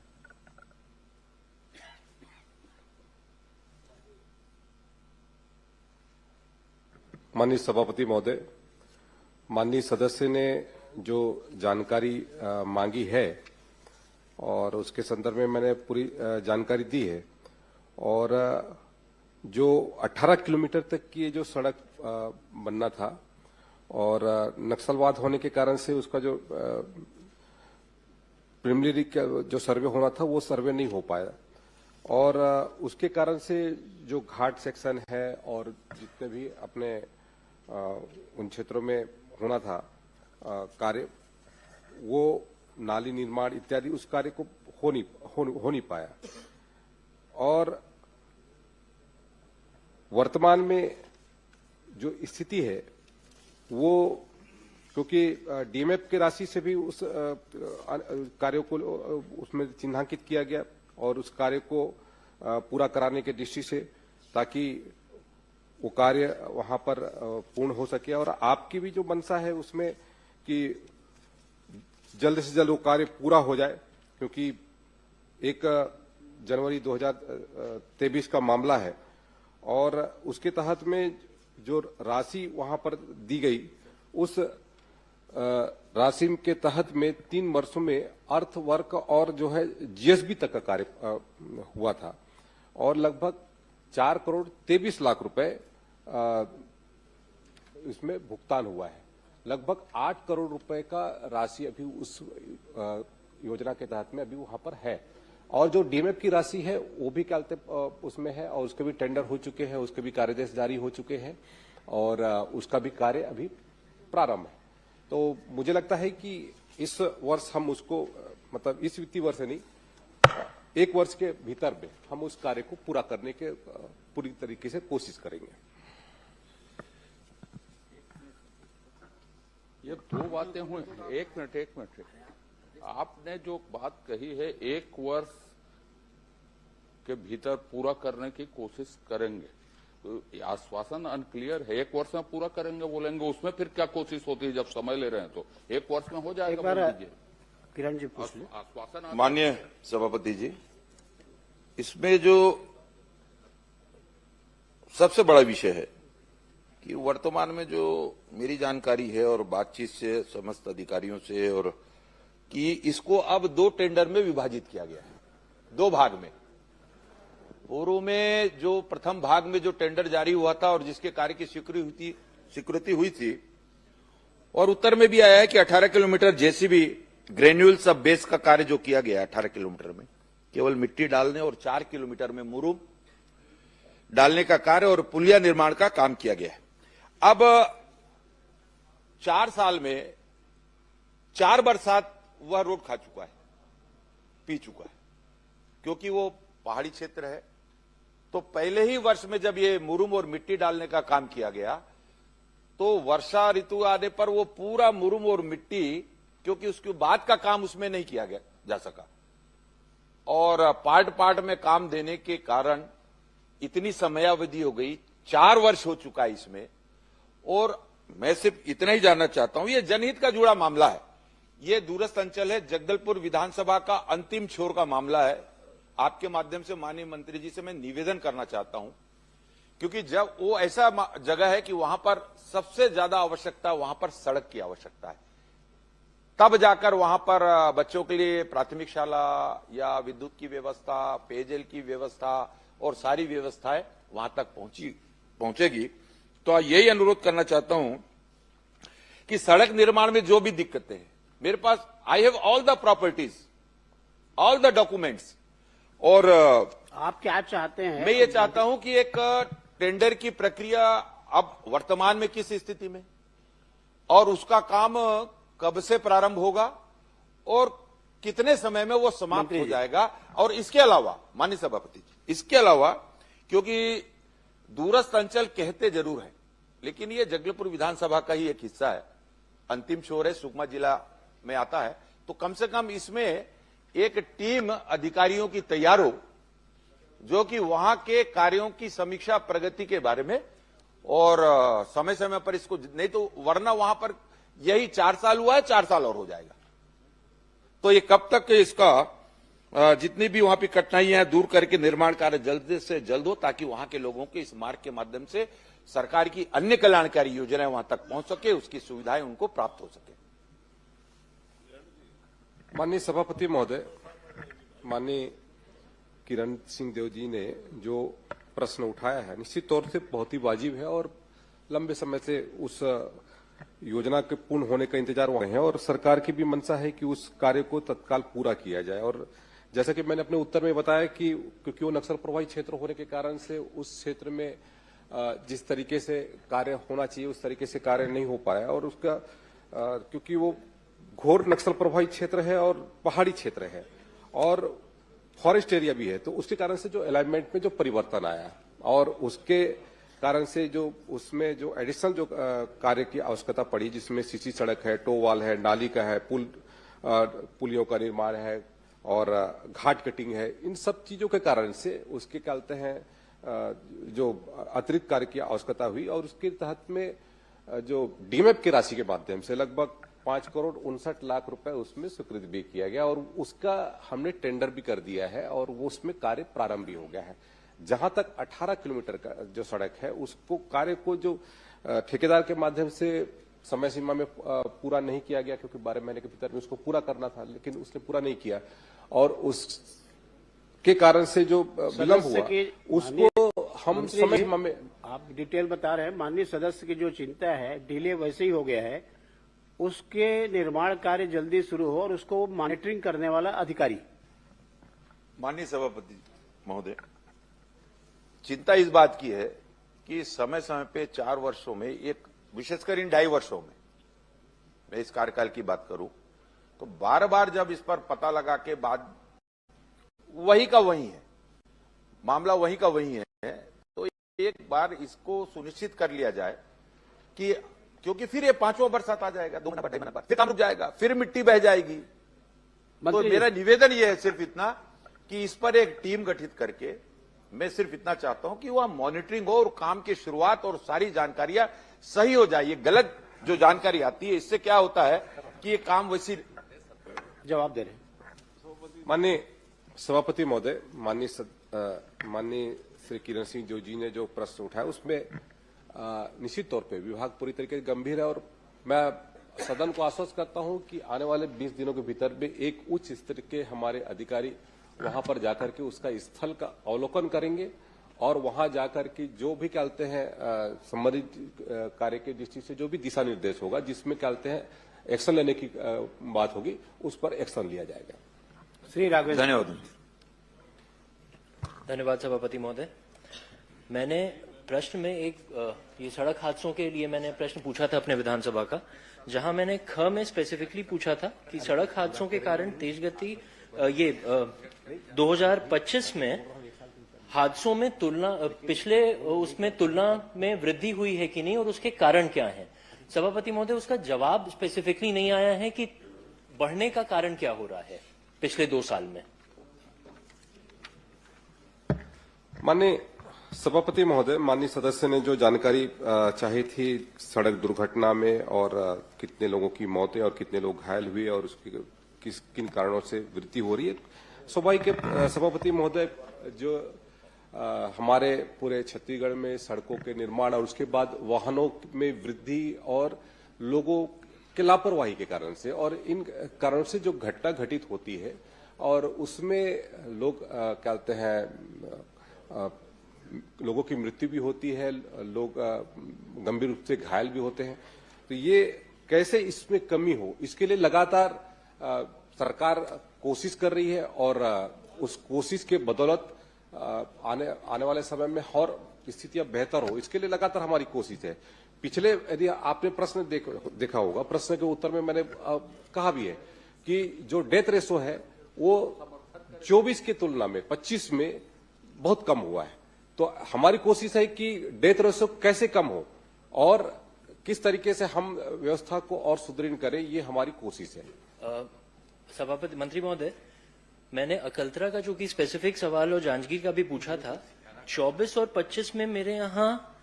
Speaker 3: माननीय सभापति महोदय, माननीय सदस्य ने जो जानकारी मांगी है और उसके संदर्भ में मैंने पूरी जानकारी दी है। और जो 18 किलोमीटर तक की जो सड़क बनना था और नक्सलवाद होने के कारण से उसका जो प्रिलिमिनरी जो सर्वे होना था वो सर्वे नहीं हो पाया और उसके कारण से जो घाट सेक्शन है और जितने भी अपने उन क्षेत्रों में होना था कार्य, वो नाली निर्माण इत्यादि उस कार्य को हो नहीं पाया। और वर्तमान में जो स्थिति है वो, क्योंकि डीएमएफ की राशि से भी उस कार्यों को उसमें चिन्हांकित किया गया और उस कार्य को पूरा कराने के दृष्टि से, ताकि वो कार्य वहां पर पूर्ण हो सके। और आपकी भी जो मंशा है उसमें कि जल्द से जल्द वो कार्य पूरा हो जाए, क्योंकि 1 जनवरी 2023 का मामला है और उसके तहत में जो राशि वहां पर दी गई उस राशि के तहत में 3 वर्षों में अर्थ वर्क और जो है जीएसबी तक का कार्य हुआ था और लगभग 4,23,00,000 रुपए इसमें भुगतान हुआ है। लगभग 8 करोड़ रुपए का राशि अभी उस योजना के तहत में अभी वहां पर है और जो डीएमएफ की राशि है वो भी क्या उसमें है और उसके भी टेंडर हो चुके हैं, उसके भी कार्यदेश जारी हो चुके हैं और उसका भी कार्य अभी प्रारंभ है। तो मुझे लगता है कि इस वर्ष हम उसको, मतलब इस वित्तीय वर्ष नहीं, 1 वर्ष के भीतर में हम उस कार्य को पूरा करने के पूरी तरीके से कोशिश करेंगे।
Speaker 8: ये 2 बातें हुई। एक मिनट। आपने जो बात कही है 1 वर्ष के भीतर पूरा करने की कोशिश करेंगे, आश्वासन अनक्लियर है। 1 वर्ष में पूरा करेंगे बोलेंगे, उसमें फिर क्या कोशिश होती है? जब समय ले रहे हैं तो 1 वर्ष में हो जाएगा।
Speaker 2: एक बार
Speaker 8: बोल दीजिए।
Speaker 2: किरण जी पूछ लें।
Speaker 8: आश्वासन
Speaker 1: माननीय सभापति जी, इसमें जो सबसे बड़ा विषय है कि वर्तमान में जो मेरी जानकारी है और बातचीत से समस्त अधिकारियों से, और कि इसको अब 2 टेंडर में विभाजित किया गया है, 2 भाग में। पूर्व में जो प्रथम भाग में जो टेंडर जारी हुआ था और जिसके कार्य की स्वीकृति हुई थी, और उत्तर में भी आया है कि 18 किलोमीटर जेसीबी ग्रेन्यूल सब बेस का कार्य जो किया गया 18 किलोमीटर में केवल मिट्टी डालने और 4 किलोमीटर में मुरुम डालने का कार्य और पुलिया निर्माण का काम किया गया है। अब 4 साल में 4 बरसात वह रोड खा चुका है, पी चुका है, क्योंकि वो पहाड़ी क्षेत्र है। तो पहले ही वर्ष में जब ये मुरुम और मिट्टी डालने का काम किया गया, तो वर्षा ऋतु आने पर वो पूरा मुरुम और मिट्टी, क्योंकि उसके बाद का काम उसमें नहीं किया गया जा सका, और पार्ट पार्ट में काम देने के कारण इतनी समयावधि हो गई, 4 वर्ष हो चुका है इसमें। और मैं सिर्फ इतना ही जानना चाहता हूं, ये जनहित का जुड़ा मामला है, ये दूरस्थ अंचल है, जगदलपुर विधानसभा का अंतिम छोर का मामला है। आपके माध्यम से माननीय मंत्री जी से मैं निवेदन करना चाहता हूं, क्योंकि जब वो ऐसा जगह है कि वहां पर सबसे ज्यादा आवश्यकता, वहां पर सड़क की आवश्यकता है, तब जाकर वहां पर बच्चों के लिए प्राथमिक शाला या विद्युत की व्यवस्था, पेयजल की व्यवस्था और सारी व्यवस्थाएं वहां तक पहुंचेगी। तो यही अनुरोध करना चाहता हूं कि सड़क निर्माण में जो भी दिक्कतें हैं, मेरे पास I have all the properties, all the documents, और
Speaker 2: आप क्या चाहते हैं?
Speaker 1: मैं ये चाहता हूं कि एक टेंडर की प्रक्रिया अब वर्तमान में किस स्थिति में, और उसका काम कब से प्रारंभ होगा और कितने समय में वो समाप्त हो जाएगा। और इसके अलावा माननीय सभापति जी, इसके अलावा, क्योंकि दूरस्थ अंचल कहते जरूर है, लेकिन ये जगदलपुर विधानसभा का ही एक हिस्सा है, अंतिम छोर है, सुकमा जिला में आता है, तो कम से कम इसमें एक टीम अधिकारियों की तैयार हो, जो कि वहां के कार्यों की समीक्षा प्रगति के बारे में, और समय समय पर इसको, नहीं तो वरना वहां पर यही 4 साल हुआ है, 4 साल और हो जाएगा। तो ये कब तक इसका जितनी भी वहां पे कठिनाइयां हैं दूर करके निर्माण कार्य जल्द से जल्द हो, ताकि वहां के लोगों के इस मार्ग के माध्यम से सरकार की अन्य कल्याणकारी योजनाएं वहां तक पहुंच सके, उसकी सुविधाएं उनको प्राप्त हो सके।
Speaker 3: माननीय सभापति महोदय, माननीय किरण सिंह देव जी ने जो प्रश्न उठाया है निश्चित तौर से बहुत ही वाजिब है, और लंबे समय से उस योजना के पूर्ण होने का इंतजार हो रहे हैं, और सरकार की भी मंशा है कि उस कार्य को तत्काल पूरा किया जाए। और जैसा कि मैंने अपने उत्तर में बताया कि क्योंकि वो नक्सल प्रभावित क्षेत्र होने के कारण से उस क्षेत्र में जिस तरीके से कार्य होना चाहिए उस तरीके से कार्य नहीं हो पाया, और उसका क्योंकि वो घोर नक्सल प्रभावित क्षेत्र है और पहाड़ी क्षेत्र है और फॉरेस्ट एरिया भी है, तो उसके कारण से जो अलाइनमेंट में जो परिवर्तन आया, और उसके कारण से जो उसमें जो एडिशनल जो कार्य की आवश्यकता पड़ी, जिसमें सीसी सड़क है, टो वाल है, नाली का है, पुलियों का निर्माण है और घाट कटिंग है, इन सब चीजों के कारण से उसके क्या कहते हैं जो अतिरिक्त कार्य की आवश्यकता हुई, और उसके तहत में जो डीमेप की राशि के माध्यम से लगभग 5,59,00,000 रुपए उसमें स्वीकृत भी किया गया, और उसका हमने टेंडर भी कर दिया है और वो उसमें कार्य प्रारंभ भी हो गया है। जहां तक 18 किलोमीटर का जो सड़क है उसको कार्य को जो ठेकेदार के माध्यम से समय सीमा में पूरा नहीं किया गया, क्योंकि 12 महीने के भीतर में उसको पूरा करना था, लेकिन उसने पूरा नहीं किया, और उसके कारण से जो विलंब हुआ उसको हम समय सीमा में,
Speaker 2: आप डिटेल बता रहे हैं, माननीय सदस्य की जो चिंता है, डिले वैसे ही हो गया है, उसके निर्माण कार्य जल्दी शुरू हो और उसको मॉनिटरिंग करने वाला अधिकारी।
Speaker 1: माननीय सभापति महोदय, चिंता इस बात की है कि समय समय पे 4 वर्षों में, एक विशेषकर इन 2.5 वर्षों में, मैं इस कार्यकाल की बात करूं तो बार बार जब इस पर पता लगा के बाद वही का वही है, मामला वही का वही है, तो एक बार इसको सुनिश्चित कर लिया जाए कि, क्योंकि फिर ये 5वां बरसात आ जाएगा, 2 महीना बाद फिर काम रुक जाएगा, फिर मिट्टी बह जाएगी। तो मेरा निवेदन ये है सिर्फ इतना कि इस पर एक टीम गठित करके मैं सिर्फ इतना चाहता हूं कि वह मॉनिटरिंग हो और काम की शुरुआत और सारी जानकारियां सही हो जाए। ये गलत जो जानकारी आती है इससे क्या होता है कि ये काम वैसी
Speaker 2: जवाब दे रहे हैं।
Speaker 3: माननीय सभापति महोदय, माननीय श्री किरण सिंह जो जी ने जो प्रश्न उठाया उसमें निश्चित तौर पे विभाग पूरी तरीके से गंभीर है और मैं सदन को आश्वस्त करता हूं कि आने वाले 20 दिनों के भीतर में एक उच्च स्तर के हमारे अधिकारी वहां पर जाकर के उसका स्थल का अवलोकन करेंगे और वहां जाकर के जो भी कहते हैं संबंधित कार्य के दृष्टि से जो भी दिशा निर्देश होगा जिसमें कहते हैं एक्शन लेने की बात होगी उस पर एक्शन लिया जाएगा।
Speaker 2: श्री राघवेंद्र,
Speaker 1: धन्यवाद।
Speaker 5: धन्यवाद सभापति महोदय। मैंने प्रश्न में ये सड़क हादसों के लिए मैंने प्रश्न पूछा था अपने विधानसभा का, जहां मैंने ख में स्पेसिफिकली पूछा था कि सड़क हादसों के कारण तेज गति 2025 में हादसों में पिछले उसमें तुलना में वृद्धि हुई है कि नहीं और उसके कारण क्या है। सभापति महोदय, उसका जवाब स्पेसिफिकली नहीं आया है कि बढ़ने का कारण क्या हो रहा है पिछले 2 साल में।
Speaker 3: माननीय सभापति महोदय, माननीय सदस्य ने जो जानकारी चाही थी सड़क दुर्घटना में और कितने लोगों की मौतें और कितने लोग घायल हुए और उसकी किन कारणों से वृद्धि हो रही है, स्वाभाविक सभापति महोदय जो हमारे पूरे छत्तीसगढ़ में सड़कों के निर्माण और उसके बाद वाहनों में वृद्धि और लोगों के लापरवाही के कारण से और इन कारणों से जो घटना घटित होती है और उसमें लोग कहते हैं लोगों की मृत्यु भी होती है, लोग गंभीर रूप से घायल भी होते हैं। तो ये कैसे इसमें कमी हो, इसके लिए लगातार सरकार कोशिश कर रही है और उस कोशिश के बदौलत आने वाले समय में और स्थितियां बेहतर हो, इसके लिए लगातार हमारी कोशिश है। पिछले यदि आपने प्रश्न देखा होगा, प्रश्न के उत्तर में मैंने कहा भी है कि जो डेथ रेशो है वो 24 की तुलना में 25 में बहुत कम हुआ है। तो हमारी कोशिश है कि डेथ रेशो कैसे कम हो और किस तरीके से हम व्यवस्था को और सुदृढ़ करें, ये हमारी कोशिश है।
Speaker 5: सभापति मंत्री महोदय, मैंने अकलतरा का जो कि स्पेसिफिक सवाल और जांजगीर का भी पूछा था, 24 और 25 में मेरे यहाँ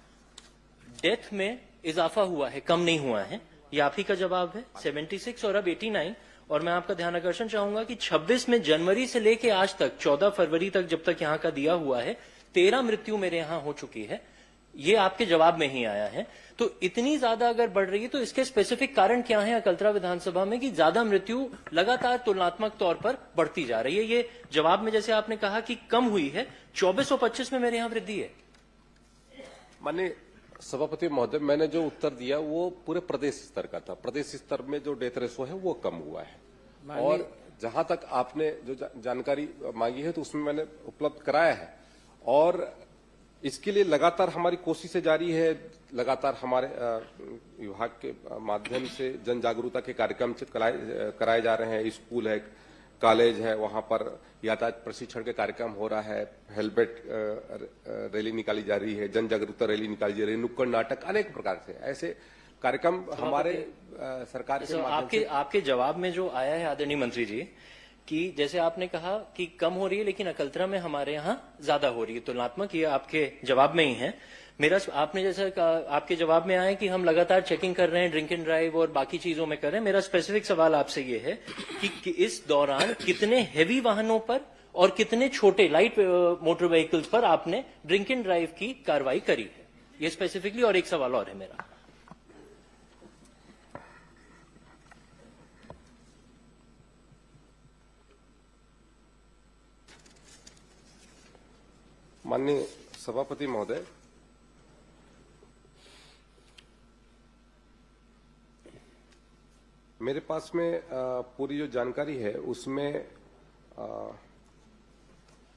Speaker 5: डेथ में इजाफा हुआ है, कम नहीं हुआ है। ये आप ही का जवाब है। 76 और अब 89। और मैं आपका ध्यान आकर्षण चाहूंगा कि 26 में जनवरी से लेके आज तक 14 फरवरी तक जब तक यहाँ का दिया हुआ है 13 मृत्यु मेरे यहाँ हो चुकी है। ये आपके जवाब में ही आया है। तो इतनी ज्यादा अगर बढ़ रही है तो इसके स्पेसिफिक कारण क्या है अकलतरा विधानसभा में कि ज्यादा मृत्यु लगातार तुलनात्मक तौर पर बढ़ती जा रही है। ये जवाब में जैसे आपने कहा कि कम हुई है, 24 और 25 में मेरे यहाँ वृद्धि है।
Speaker 3: माननीय सभापति महोदय, मैंने जो उत्तर दिया वो पूरे प्रदेश स्तर का था। प्रदेश स्तर में जो डेथ रेशो है वो कम हुआ है और जहां तक आपने जो जानकारी मांगी है तो उसमें मैंने उपलब्ध कराया है और इसके लिए लगातार हमारी कोशिशें जारी है। लगातार हमारे विभाग के माध्यम से जन जागरूकता के कार्यक्रम कराए जा रहे हैं। स्कूल है, कॉलेज है, वहां पर यातायात प्रशिक्षण के कार्यक्रम हो रहा है, हेलमेट रैली निकाली जा रही है, जन जागरूकता रैली निकाली जा रही है, नुक्कड़ नाटक, अनेक प्रकार से ऐसे कार्यक्रम हमारे सरकार के माध्यम से।
Speaker 5: आपके जवाब में जो आया है आदरणीय मंत्री जी कि जैसे आपने कहा कि कम हो रही है लेकिन अकलतरा में हमारे यहाँ ज्यादा हो रही है तुलनात्मक, ये आपके जवाब में ही है। मेरा आपने जैसा आपके जवाब में आया कि हम लगातार चेकिंग कर रहे हैं, ड्रिंक एंड ड्राइव और बाकी चीजों में कर रहे हैं। मेरा स्पेसिफिक सवाल आपसे ये है कि इस दौरान कितने हेवी वाहनों पर और कितने छोटे लाइट मोटर व्हीकल्स पर आपने ड्रिंक एंड ड्राइव की कार्रवाई करी है, ये स्पेसिफिकली। और एक सवाल और है मेरा।
Speaker 3: माननीय सभापति महोदय, मेरे पास में पूरी जो जानकारी है उसमें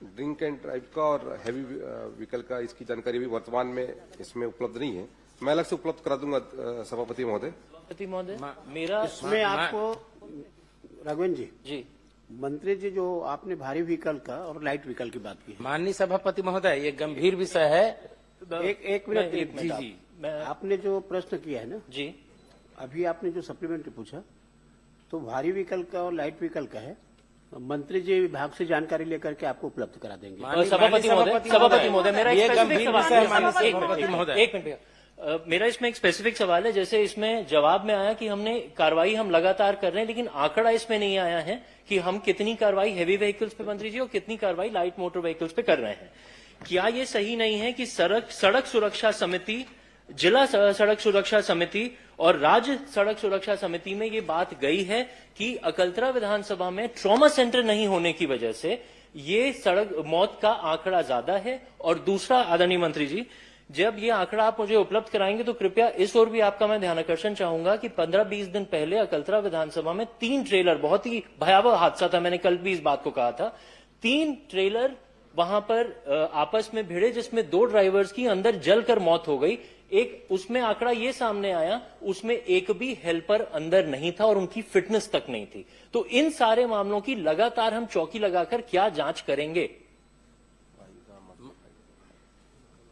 Speaker 3: ड्रिंक एंड ड्राइव का और हैवी व्हीकल का इसकी जानकारी भी वर्तमान में इसमें उपलब्ध नहीं है। मैं अलग से उपलब्ध करा दूंगा सभापति महोदय।
Speaker 5: सभापति महोदय, मेरा
Speaker 2: इसमें आपको राघवेंद्र
Speaker 5: जी
Speaker 2: मंत्री जी जो आपने भारी व्हीकल का और लाइट व्हीकल की बात की है,
Speaker 16: माननीय सभापति महोदय, ये गंभीर विषय है।
Speaker 2: एक मिनट
Speaker 5: जी
Speaker 2: आपने जो प्रश्न किया है ना
Speaker 5: जी,
Speaker 2: अभी आपने जो सप्लीमेंट्री पूछा तो भारी व्हीकल का और लाइट व्हीकल का है मंत्री जी विभाग से जानकारी लेकर के आपको उपलब्ध करा देंगे।
Speaker 5: सभापति महोदय मेरा एक स्पेसिफिक सवाल है। एक मिनट मेरा इसमें एक स्पेसिफिक सवाल है। जैसे इसमें जवाब में आया कि हमने कार्रवाई हम लगातार कर रहे हैं, लेकिन आंकड़ा इसमें नहीं आया है कि हम कितनी कार्रवाई हैवी व्हीकल्स पे मंत्री जी और कितनी कार्रवाई लाइट मोटर व्हीकल्स पे कर रहे हैं। क्या ये सही नहीं है कि सड़क सुरक्षा समिति, जिला सड़क सुरक्षा समिति और राज्य सड़क सुरक्षा समिति में ये बात गई है कि अकलतरा विधानसभा में ट्रॉमा सेंटर नहीं होने की वजह से ये सड़क मौत का आंकड़ा ज्यादा है? और दूसरा, आदरणीय मंत्री जी, जब ये आंकड़ा आप मुझे उपलब्ध कराएंगे तो कृपया इस ओर भी आपका मैं ध्यान आकर्षण चाहूंगा कि 15-20 दिन पहले अकलतरा विधानसभा में 3 ट्रेलर, बहुत ही भयावह हादसा था, मैंने कल भी इस बात को कहा था, 3 ट्रेलर वहां पर आपस में भिड़े जिसमें 2 ड्राइवर्स की अंदर जलकर मौत हो गई। एक उसमें आंकड़ा ये सामने आया, उसमें एक भी हेल्पर अंदर नहीं था और उनकी फिटनेस तक नहीं थी। तो इन सारे मामलों की लगातार हम चौकी लगाकर क्या जांच करेंगे?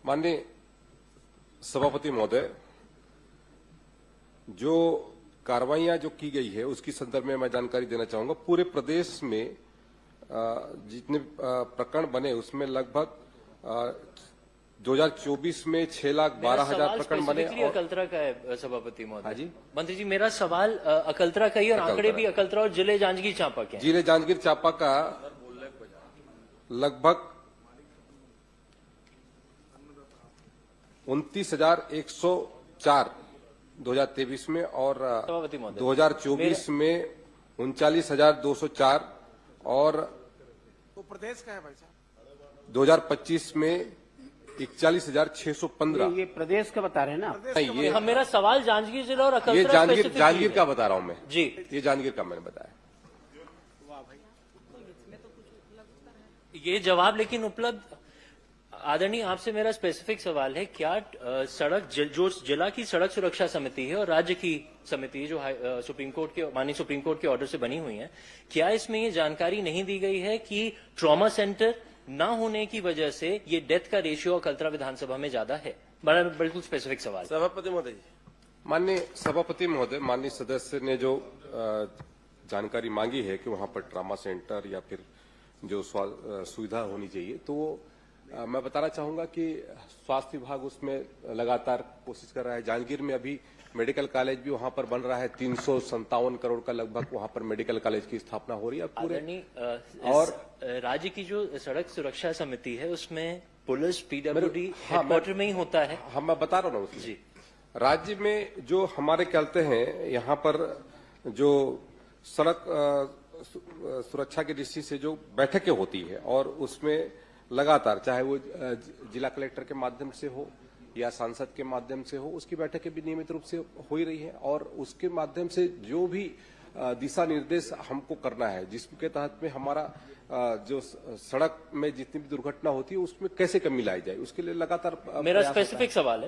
Speaker 3: माननीय सभापति महोदय, जो कार्रवाइयां जो की गई है उसकी संदर्भ में मैं जानकारी देना चाहूंगा। पूरे प्रदेश में जितने प्रकरण बने उसमें लगभग 2024 में 6,12,000 प्रकरण बने।
Speaker 5: अकलतरा का है सभापति महोदय। हाँ जी मंत्री जी, मेरा सवाल अकलतरा का ही और आंकड़े भी अकलतरा और जिले जांजगीर चांपा के।
Speaker 3: जिले जांजगीर चांपा का लगभग 29,104 2023 में और 2024 में 39,204 और
Speaker 15: प्रदेश का है भाई साहब।
Speaker 3: 2025 में 41,615।
Speaker 2: ये प्रदेश का बता रहे हैं ना?
Speaker 3: नहीं, ये
Speaker 5: मेरा सवाल जांजगीर जिला और
Speaker 3: ये
Speaker 5: अकलतरा
Speaker 3: जांजगीर का बता रहा हूं मैं
Speaker 5: जी।
Speaker 3: ये जांजगीर का मैंने बताया।
Speaker 5: ये जवाब लेकिन उपलब्ध, आदरणीय आपसे मेरा स्पेसिफिक सवाल है, क्या जो जिला की सड़क सुरक्षा समिति है और राज्य की समिति जो सुप्रीम कोर्ट के, माननीय सुप्रीम कोर्ट के ऑर्डर से बनी हुई है, क्या इसमें ये जानकारी नहीं दी गई है कि ट्रॉमा सेंटर ना होने की वजह से ये डेथ का रेशियो अकलतरा विधानसभा में ज्यादा है? बड़ा बिल्कुल स्पेसिफिक सवाल।
Speaker 15: सभापति महोदय,
Speaker 3: माननीय सभापति महोदय, माननीय सदस्य ने जो जानकारी मांगी है कि वहां पर ट्रॉमा सेंटर या फिर जो सुविधा होनी चाहिए, तो मैं बताना चाहूंगा कि स्वास्थ्य विभाग उसमें लगातार कोशिश कर रहा है। जांजगीर में अभी मेडिकल कॉलेज भी वहां पर बन रहा है, 357 करोड़ का लगभग वहां पर मेडिकल कॉलेज की स्थापना हो रही है पूरे।
Speaker 5: और राज्य की जो सड़क सुरक्षा समिति है उसमें पुलिस, पीडब्ल्यूडी हेडक्वार्टर में ही होता है।
Speaker 3: हाँ, मैं बता रहा हूँ जी। राज्य में जो हमारे कहते हैं यहाँ पर जो सड़क सुरक्षा की दृष्टि से जो बैठकें होती है और उसमें लगातार, चाहे वो जिला कलेक्टर के माध्यम से हो या सांसद के माध्यम से हो, उसकी बैठकें भी नियमित रूप से हो ही रही है और उसके माध्यम से जो भी दिशा निर्देश हमको करना है, जिसके तहत में हमारा जो सड़क में जितनी भी दुर्घटना होती है उसमें कैसे कमी लाई जाए, उसके लिए लगातार
Speaker 5: मेरा स्पेसिफिक सवाल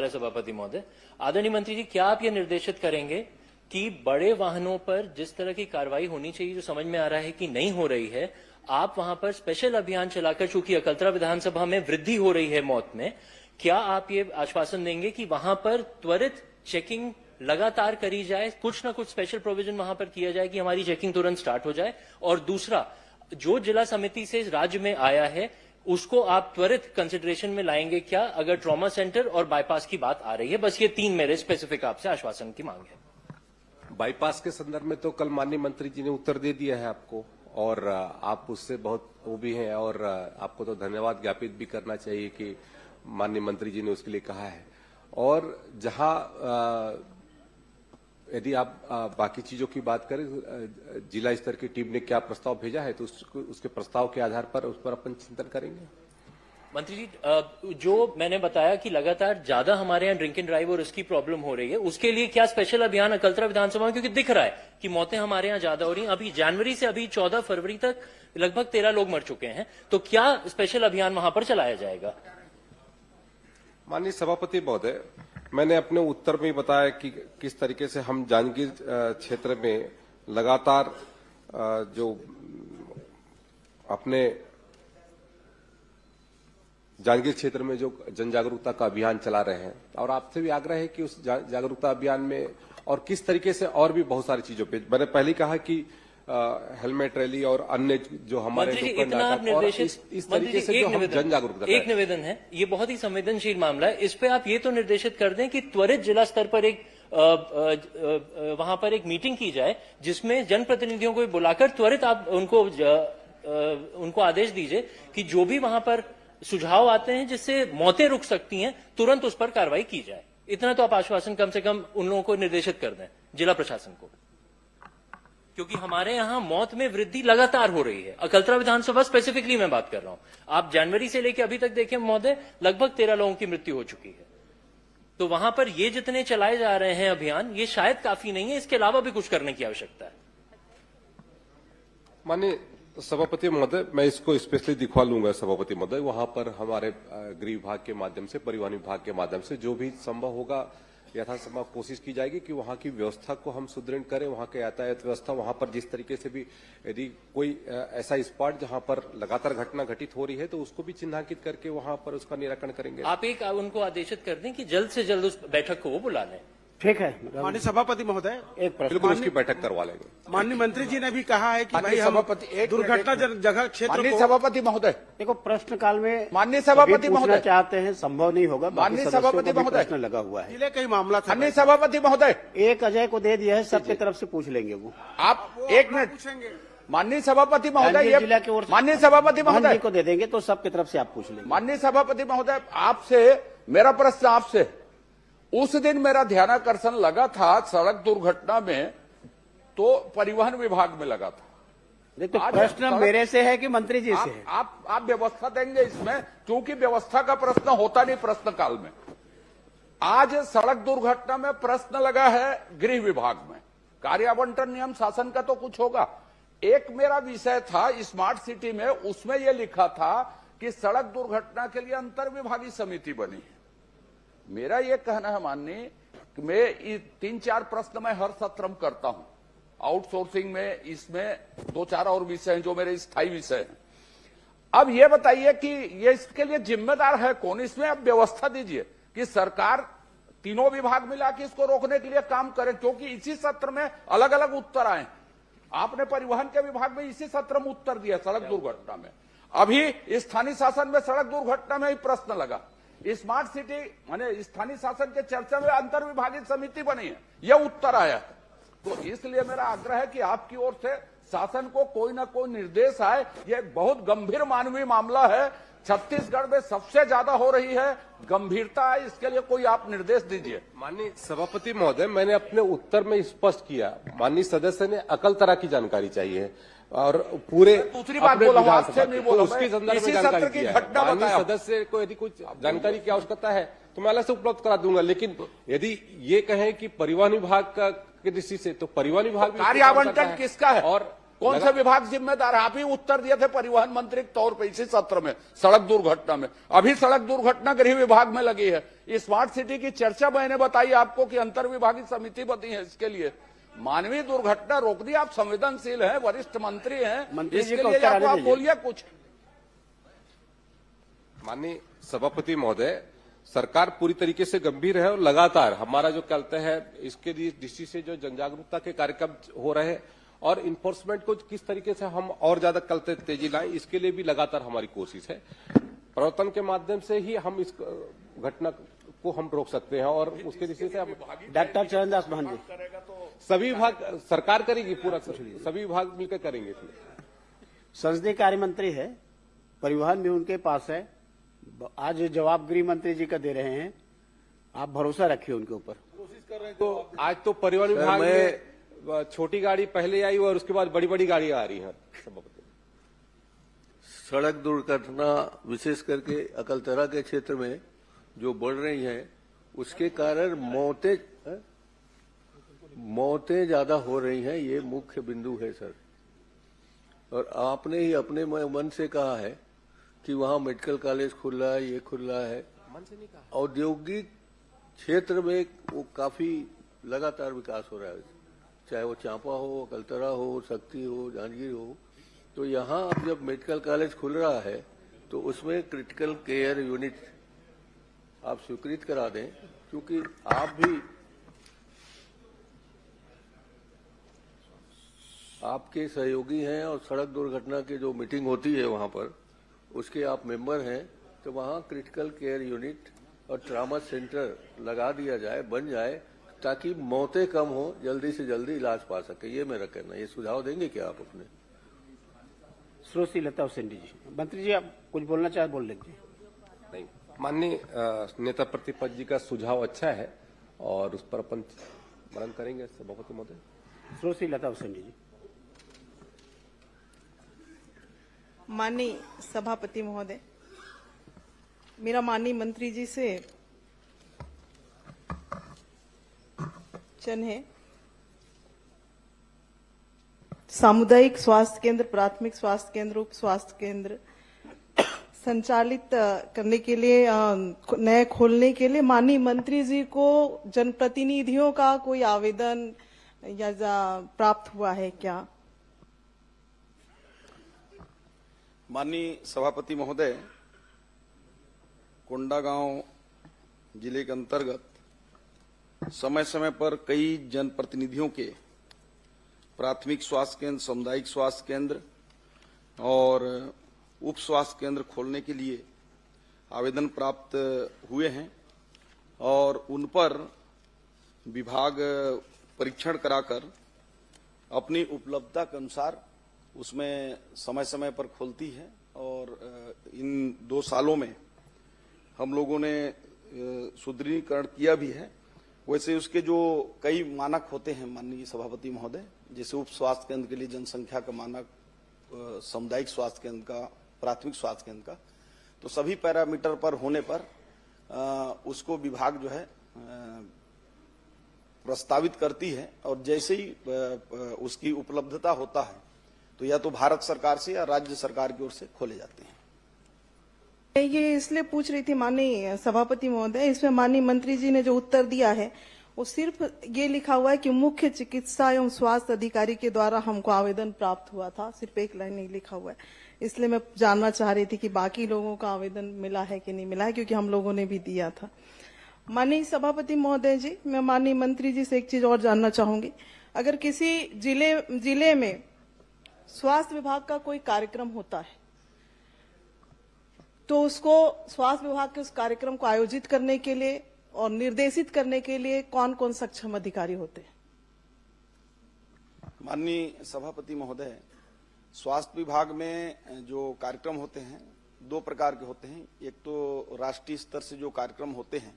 Speaker 5: है सभापति महोदय। आदरणीय मंत्री जी, क्या आप ये निर्देशित करेंगे कि बड़े वाहनों पर जिस तरह की कार्रवाई होनी चाहिए, जो समझ में आ रहा है कि नहीं हो रही है, आप वहां पर स्पेशल अभियान चलाकर, चूंकि अकलतरा विधानसभा में वृद्धि हो रही है मौत में, क्या आप ये आश्वासन देंगे कि वहां पर त्वरित चेकिंग लगातार करी जाए, कुछ ना कुछ स्पेशल प्रोविजन वहां पर किया जाए कि हमारी चेकिंग तुरंत स्टार्ट हो जाए? और दूसरा, जो जिला समिति से राज्य में आया है उसको आप त्वरित कंसिडरेशन में लाएंगे क्या, अगर ट्रॉमा सेंटर और बाईपास की बात आ रही है? बस ये 3 मेरे स्पेसिफिक आपसे आश्वासन की मांग है।
Speaker 3: बाईपास के संदर्भ में तो कल माननीय मंत्री जी ने उत्तर दे दिया है आपको और आप उससे बहुत वो भी हैं और आपको तो धन्यवाद ज्ञापित भी करना चाहिए कि माननीय मंत्री जी ने उसके लिए कहा है। और जहां यदि आप बाकी चीजों की बात करें, जिला स्तर की टीम ने क्या प्रस्ताव भेजा है तो उसके प्रस्ताव के आधार पर उस पर अपन चिंतन करेंगे।
Speaker 5: मंत्री जी, जो मैंने बताया कि लगातार ज्यादा हमारे यहाँ ड्रिंक एंड ड्राइव और इसकी प्रॉब्लम हो रही है, उसके लिए क्या स्पेशल अभियान अकलतरा विधानसभा में, क्योंकि दिख रहा है कि मौतें हमारे यहाँ ज्यादा हो रही हैं। अभी जनवरी से अभी 14 फरवरी तक लगभग 13 लोग मर चुके हैं, तो क्या स्पेशल अभियान वहां पर चलाया जाएगा?
Speaker 3: माननीय सभापति महोदय, मैंने अपने उत्तर में बताया कि किस तरीके से हम जांजगीर क्षेत्र में लगातार जो अपने जांजगीर क्षेत्र में जो जन जागरूकता का अभियान चला रहे हैं और आपसे भी आग्रह है कि उस जागरूकता अभियान में और किस तरीके से और भी बहुत सारी चीजों पे, मैंने पहले कहा कि हेलमेट रैली और अन्य जो हमारे
Speaker 5: मंत्री जी,
Speaker 3: जो
Speaker 5: इतना आप
Speaker 3: और
Speaker 5: निर्देशित
Speaker 3: इस तरीके से जो हम जन जागरूकता
Speaker 5: एक निवेदन है, ये बहुत ही संवेदनशील मामला है। इस पे आप ये तो निर्देशित कर दें कि त्वरित जिला स्तर पर एक वहां पर एक मीटिंग की जाए, जिसमें जनप्रतिनिधियों को बुलाकर त्वरित आप उनको आदेश दीजिए कि जो भी वहां पर सुझाव आते हैं जिससे मौतें रुक सकती हैं, तुरंत उस पर कार्रवाई की जाए। इतना तो आप आश्वासन कम से कम उन लोगों को निर्देशित कर दें, जिला प्रशासन को, क्योंकि हमारे यहां मौत में वृद्धि लगातार हो रही है। अकलतरा विधानसभा स्पेसिफिकली मैं बात कर रहा हूं। आप जनवरी से लेकर अभी तक देखें महोदय, लगभग 13 लोगों की मृत्यु हो चुकी है। तो वहां पर ये जितने चलाए जा रहे हैं अभियान, ये शायद काफी नहीं है, इसके अलावा भी कुछ करने की आवश्यकता है।
Speaker 3: माननीय सभापति महोदय, मैं इसको स्पेशली दिखवा लूंगा सभापति महोदय। वहां पर हमारे गृह विभाग के माध्यम से, परिवहन विभाग के माध्यम से जो भी संभव होगा यथासंभव कोशिश की जाएगी कि वहां की व्यवस्था को हम सुदृढ़ करें। वहां के यातायात व्यवस्था, वहां पर जिस तरीके से भी यदि कोई ऐसा स्पॉट जहां पर लगातार घटना घटित हो रही है तो उसको भी चिन्हांकित करके वहां पर उसका निराकरण करेंगे।
Speaker 5: आप एक उनको आदेशित कर दें कि जल्द से जल्द उस बैठक को वो बुला लें।
Speaker 2: ठीक है।
Speaker 6: माननीय सभापति महोदय,
Speaker 2: एक प्रश्न।
Speaker 3: बिल्कुल उसकी बैठक करवा लेंगे।
Speaker 6: माननीय मंत्री जी ने भी कहा है कि भाई
Speaker 8: माननीय
Speaker 6: हम
Speaker 8: सभापति, एक
Speaker 6: दुर्घटना जगह क्षेत्र
Speaker 8: माननीय
Speaker 6: को
Speaker 8: सभापति महोदय,
Speaker 2: देखो प्रश्न काल में
Speaker 8: माननीय सभापति
Speaker 2: पूछना
Speaker 8: महोदय
Speaker 2: चाहते हैं, संभव नहीं होगा। बाकी
Speaker 8: माननीय
Speaker 2: सदस्यों
Speaker 8: सभापति
Speaker 2: को भी
Speaker 8: महोदय,
Speaker 2: प्रश्न लगा हुआ है।
Speaker 6: जिले का ही मामला था।
Speaker 8: माननीय सभापति महोदय,
Speaker 2: एक अजय को दे दिया है, सबकी तरफ से पूछ लेंगे वो।
Speaker 8: आप एक मिनट। माननीय सभापति महोदय,
Speaker 2: जांजगीर जिला की ओर
Speaker 8: ये
Speaker 2: से
Speaker 8: माननीय सभापति
Speaker 2: मोहन
Speaker 8: महोदय
Speaker 2: जी को दे देंगे तो सबकी तरफ से आप पूछ लेंगे।
Speaker 8: माननीय सभापति महोदय, आपसे मेरा प्रश्न आपसे, उस दिन मेरा ध्यानाकर्षण लगा था सड़क दुर्घटना में, तो परिवहन विभाग में लगा था।
Speaker 2: देखो प्रश्न मेरे से है कि मंत्री जी से है?
Speaker 8: आप व्यवस्था देंगे इसमें, क्योंकि व्यवस्था का प्रश्न होता नहीं प्रश्न काल में। आज सड़क दुर्घटना में प्रश्न लगा है गृह विभाग में, कार्य आवंटन नियम शासन का तो कुछ होगा। एक मेरा विषय था स्मार्ट सिटी में, उसमें यह लिखा था कि सड़क दुर्घटना के लिए अंतर विभागीय समिति बनी है। मेरा यह कहना है माननीय, मैं 3-4 प्रश्न मैं हर सत्र में करता हूं, आउटसोर्सिंग में, इसमें 2-4 और विषय हैं जो मेरे स्थायी विषय हैं। अब यह बताइए कि ये इसके लिए जिम्मेदार है कौन? इसमें आप व्यवस्था दीजिए कि सरकार तीनों विभाग मिला के इसको रोकने के लिए काम करे, क्योंकि इसी सत्र में अलग अलग उत्तर आए। आपने परिवहन के विभाग में इसी सत्र में उत्तर दिया सड़क दुर्घटना में, अभी स्थानीय शासन में सड़क दुर्घटना में ही प्रश्न लगा। स्मार्ट सिटी माने स्थानीय शासन के चर्चा में अंतर विभागीय समिति बनी है, यह उत्तर आया है। तो इसलिए मेरा आग्रह है कि आपकी ओर से शासन को कोई ना कोई निर्देश आए। यह एक बहुत गंभीर मानवीय मामला है, छत्तीसगढ़ में सबसे ज्यादा हो रही है, गंभीरता है, इसके लिए कोई आप निर्देश दीजिए।
Speaker 3: माननीय सभापति महोदय, मैंने अपने उत्तर में स्पष्ट किया, माननीय सदस्य ने अकलतरा की जानकारी चाहिए और पूरे
Speaker 8: दूसरी बात बोला हूं, आपसे नहीं बोला,
Speaker 3: उसके संदर्भ
Speaker 8: इसी
Speaker 3: में
Speaker 8: सत्र
Speaker 3: जानकारी
Speaker 8: की
Speaker 3: किया है।
Speaker 8: घटना
Speaker 3: माननीय
Speaker 8: बताया।
Speaker 3: सदस्य को यदि कुछ जानकारी की आवश्यकता है तो मैं अलग से उपलब्ध करा दूंगा, लेकिन यदि ये कहें कि परिवहन विभाग का की दृष्टि से, तो परिवहन विभाग
Speaker 8: कार्य आवंटन किसका है
Speaker 3: और
Speaker 8: कौन सा विभाग जिम्मेदार है? आप ही उत्तर दिए थे परिवहन मंत्री के तौर पर इसी सत्र में सड़क दुर्घटना में। अभी सड़क दुर्घटना गृह विभाग में लगी है। स्मार्ट सिटी की चर्चा मैंने बताई आपको कि अंतर विभागीय समिति बनी है इसके लिए। मानवीय दुर्घटना रोक दी, आप संवेदनशील हैं, वरिष्ठ मंत्री हैं, इसके लिए आप बोलिए कुछ।
Speaker 3: माननीय सभापति महोदय, सरकार पूरी तरीके से गंभीर है और लगातार हमारा जो कहते हैं इसके दृष्टि से जो जन जागरूकता के कार्यक्रम हो रहे हैं और इन्फोर्समेंट को किस तरीके से हम और ज्यादा कल तेजी लाएं, इसके लिए भी लगातार हमारी कोशिश है। प्रवर्तन के माध्यम से ही हम इस घटना को हम रोक सकते हैं और उसके दृष्टि से हम
Speaker 2: डॉक्टर चरणदास महंत जी,
Speaker 3: सभी विभाग सरकार करेगी, पूरा सभी विभाग मिलकर करेंगे। इसमें
Speaker 2: संसदीय कार्य मंत्री है, परिवहन भी उनके पास है, आज जवाब गृह मंत्री जी का दे रहे हैं, आप भरोसा रखिए उनके ऊपर।
Speaker 3: कोशिश कर रहे हैं तो आज तो परिवहन विभाग में छोटी गाड़ी पहले आई और उसके बाद बड़ी बड़ी गाड़ियां आ रही हैं।
Speaker 9: सड़क दुर्घटना विशेष करके अकलतरा के क्षेत्र में जो बढ़ रही हैं, उसके कारण मौतें ज्यादा हो रही हैं, ये मुख्य बिंदु है सर। और आपने ही अपने मन से कहा है कि वहां मेडिकल कॉलेज खुल रहा है, ये खुल रहा है। औद्योगिक क्षेत्र में वो काफी लगातार विकास हो रहा है, चाहे वो चांपा हो, अकलतरा हो, शक्ति हो, जांजगीर हो। तो यहाँ अब जब मेडिकल कॉलेज खुल रहा है तो उसमें क्रिटिकल केयर यूनिट आप स्वीकृत करा दें, क्योंकि आप भी आपके सहयोगी हैं और सड़क दुर्घटना की जो मीटिंग होती है वहां पर उसके आप मेंबर हैं, तो वहां क्रिटिकल केयर यूनिट और ट्रामा सेंटर लगा दिया जाए, बन जाए, ताकि मौतें कम हो, जल्दी से जल्दी इलाज पा सके। ये मेरा कहना है। ये सुझाव देंगे क्या आप अपने?
Speaker 2: श्रोती लता हुसैन जी, मंत्री जी आप कुछ बोलना चाहे बोल लीजिए।
Speaker 3: नहीं, माननीय नेता प्रतिपक्ष जी का सुझाव अच्छा है और उस पर अपन मनन करेंगे सभापति महोदय।
Speaker 2: श्रोती लता हुसैन जी।
Speaker 10: माननीय सभापति महोदय, मेरा माननीय मंत्री जी से प्रश्न है। सामुदायिक स्वास्थ्य केंद्र, प्राथमिक स्वास्थ्य केंद्र, उप स्वास्थ्य केंद्र संचालित करने के लिए, नए खोलने के लिए माननीय मंत्री जी को जनप्रतिनिधियों का कोई आवेदन या प्राप्त हुआ है क्या?
Speaker 7: माननीय सभापति महोदय, कोंडागांव जिले के अंतर्गत समय समय पर कई जनप्रतिनिधियों के प्राथमिक स्वास्थ्य केंद्र, सामुदायिक स्वास्थ्य केंद्र और उप स्वास्थ्य केंद्र खोलने के लिए आवेदन प्राप्त हुए हैं और उन पर विभाग परीक्षण कराकर अपनी उपलब्धता के अनुसार उसमें समय समय पर खोलती है। और इन 2 सालों में हम लोगों ने सुदृढ़ीकरण किया भी है। वैसे उसके जो कई मानक होते हैं माननीय सभापति महोदय, जैसे उप स्वास्थ्य केंद्र के लिए जनसंख्या का मानक, सामुदायिक स्वास्थ्य केंद्र का, प्राथमिक स्वास्थ्य केंद्र का, तो सभी पैरामीटर पर होने पर उसको विभाग जो है प्रस्तावित करती है और जैसे ही उसकी उपलब्धता होता है तो या तो भारत सरकार से या राज्य सरकार की ओर से खोले जाते हैं।
Speaker 10: मैं ये इसलिए पूछ रही थी माननीय सभापति महोदय, इसमें माननीय मंत्री जी ने जो उत्तर दिया है वो सिर्फ ये लिखा हुआ है कि मुख्य चिकित्सा एवं स्वास्थ्य अधिकारी के द्वारा हमको आवेदन प्राप्त हुआ था, सिर्फ एक लाइन नहीं लिखा हुआ है। इसलिए मैं जानना चाह रही थी कि बाकी लोगों का आवेदन मिला है कि नहीं मिला है, क्योंकि हम लोगों ने भी दिया था। माननीय सभापति महोदय जी, मैं माननीय मंत्री जी से एक चीज और जानना चाहूंगी। अगर किसी जिले में स्वास्थ्य विभाग का कोई कार्यक्रम होता है तो उसको स्वास्थ्य विभाग के उस कार्यक्रम को आयोजित करने के लिए और निर्देशित करने के लिए कौन कौन सक्षम अधिकारी होते हैं?
Speaker 7: माननीय सभापति महोदय, स्वास्थ्य विभाग में जो कार्यक्रम होते हैं 2 प्रकार के होते हैं। एक तो राष्ट्रीय स्तर से जो कार्यक्रम होते हैं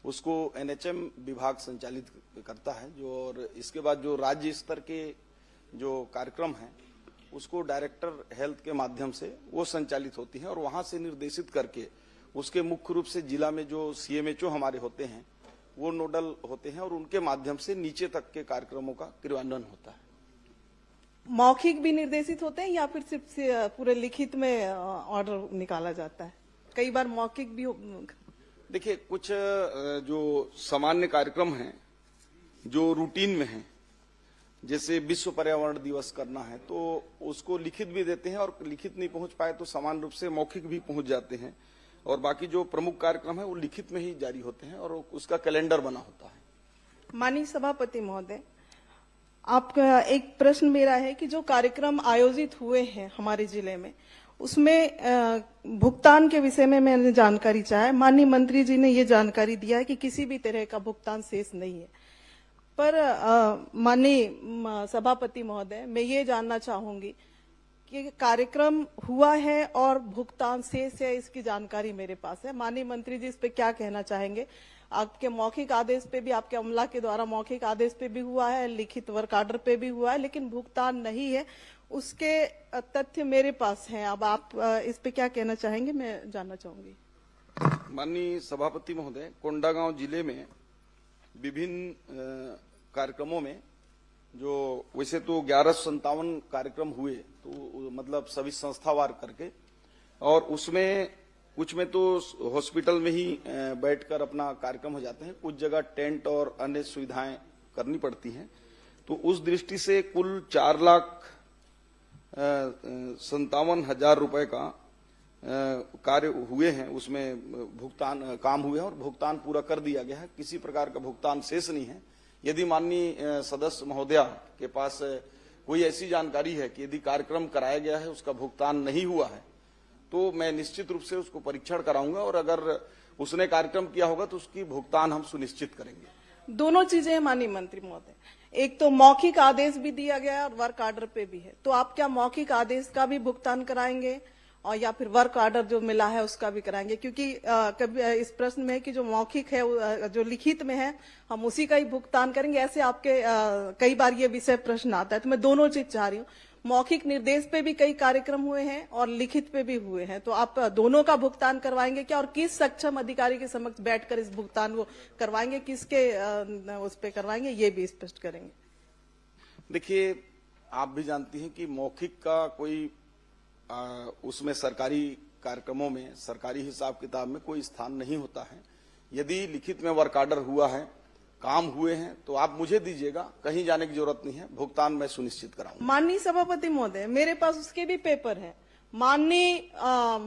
Speaker 7: उसको NHM विभाग संचालित करता है, जो और इसके बाद जो राज्य स्तर के जो कार्यक्रम हैं उसको डायरेक्टर हेल्थ के माध्यम से वो संचालित होती है और वहां से निर्देशित करके उसके मुख्य रूप से जिला में जो CMHO हमारे होते हैं वो नोडल होते हैं और उनके माध्यम से नीचे तक के कार्यक्रमों का क्रियान्वयन होता है।
Speaker 10: मौखिक भी निर्देशित होते हैं या फिर सिर्फ पूरे लिखित में ऑर्डर निकाला जाता है? कई बार मौखिक भी
Speaker 7: देखिए, कुछ जो सामान्य कार्यक्रम हैं जो रूटीन में हैं, जैसे विश्व पर्यावरण दिवस करना है तो उसको लिखित भी देते हैं और लिखित नहीं पहुंच पाए तो समान रूप से मौखिक भी पहुंच जाते हैं और बाकी जो प्रमुख कार्यक्रम है वो लिखित में ही जारी होते हैं और उसका कैलेंडर बना होता है।
Speaker 10: माननीय सभापति महोदय, आपका एक प्रश्न मेरा है कि जो कार्यक्रम आयोजित हुए हैं हमारे जिले में उसमें भुगतान के विषय में मैंने जानकारी चाहा। माननीय मंत्री जी ने ये जानकारी दिया है कि किसी भी तरह का भुगतान शेष नहीं है, पर माननीय सभापति महोदय, मैं ये जानना चाहूंगी कि कार्यक्रम हुआ है और भुगतान शेष है, इसकी जानकारी मेरे पास है। माननीय मंत्री जी इस पे क्या कहना चाहेंगे? आपके मौखिक आदेश पे भी, आपके अमला के द्वारा मौखिक आदेश पे भी हुआ है, लिखित वर्क आर्डर पे भी हुआ है, लेकिन भुगतान नहीं है, उसके तथ्य मेरे पास हैं। अब आप इस पे क्या कहना चाहेंगे, मैं जानना चाहूंगी।
Speaker 7: माननीय सभापति महोदय, कोंडागांव जिले में विभिन्न कार्यक्रमों में जो वैसे तो 1157 कार्यक्रम हुए, तो मतलब सभी संस्थावार करके, और उसमें कुछ में तो हॉस्पिटल में ही बैठकर अपना कार्यक्रम हो जाते हैं, कुछ जगह टेंट और अन्य सुविधाएं करनी पड़ती हैं। तो उस दृष्टि से कुल 4,57,000 रुपए का कार्य हुए हैं, उसमें भुगतान काम हुए हैं और भुगतान पूरा कर दिया गया है। किसी प्रकार का भुगतान शेष नहीं है। यदि माननीय सदस्य महोदया के पास कोई ऐसी जानकारी है कि यदि कार्यक्रम कराया गया है उसका भुगतान नहीं हुआ है तो मैं निश्चित रूप से उसको परीक्षण कराऊंगा और अगर उसने कार्यक्रम किया होगा तो उसकी भुगतान हम सुनिश्चित करेंगे।
Speaker 10: दोनों चीजें हैं माननीय मंत्री महोदय, एक तो मौखिक आदेश भी दिया गया है और वर्क ऑर्डर पे भी है, तो आप क्या मौखिक आदेश का भी भुगतान कराएंगे और या फिर वर्क ऑर्डर जो मिला है उसका भी कराएंगे? क्योंकि कभी इस प्रश्न में है कि जो मौखिक है जो लिखित में है हम उसी का ही भुगतान करेंगे, ऐसे आपके कई बार ये विषय प्रश्न आता है, तो मैं दोनों चीज चाह रही हूँ। मौखिक निर्देश पे भी कई कार्यक्रम हुए हैं और लिखित पे भी हुए हैं, तो आप दोनों का भुगतान करवाएंगे क्या और किस सक्षम अधिकारी के समक्ष बैठकर इस भुगतान को करवाएंगे, किसके उस पे करवाएंगे, ये भी स्पष्ट करेंगे।
Speaker 7: देखिए, आप भी जानती हैं कि मौखिक का कोई उसमें सरकारी कार्यक्रमों में सरकारी हिसाब किताब में कोई स्थान नहीं होता है। यदि लिखित में वर्क ऑर्डर हुआ है, काम हुए हैं, तो आप मुझे दीजिएगा, कहीं जाने की जरूरत नहीं है, भुगतान मैं सुनिश्चित कराऊंगा।
Speaker 10: माननीय सभापति महोदय, मेरे पास उसके भी पेपर है। माननीय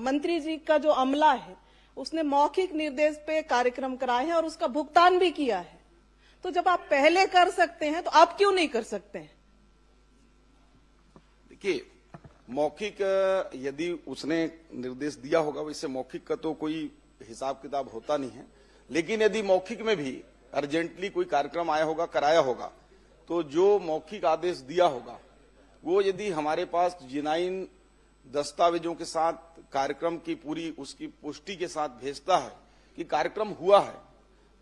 Speaker 10: मंत्री जी का जो अमला है उसने मौखिक निर्देश पे कार्यक्रम कराए हैं और उसका भुगतान भी किया है, तो जब आप पहले कर सकते हैं तो आप क्यों नहीं कर सकते हैं?
Speaker 7: देखिए, मौखिक यदि उसने निर्देश दिया होगा, वैसे मौखिक का तो कोई हिसाब किताब होता नहीं है, लेकिन यदि मौखिक में भी अर्जेंटली कोई कार्यक्रम आया होगा, कराया होगा, तो जो मौखिक आदेश दिया होगा वो यदि हमारे पास जिनाइन दस्तावेजों के साथ कार्यक्रम की पूरी उसकी पुष्टि के साथ भेजता है कि कार्यक्रम हुआ है,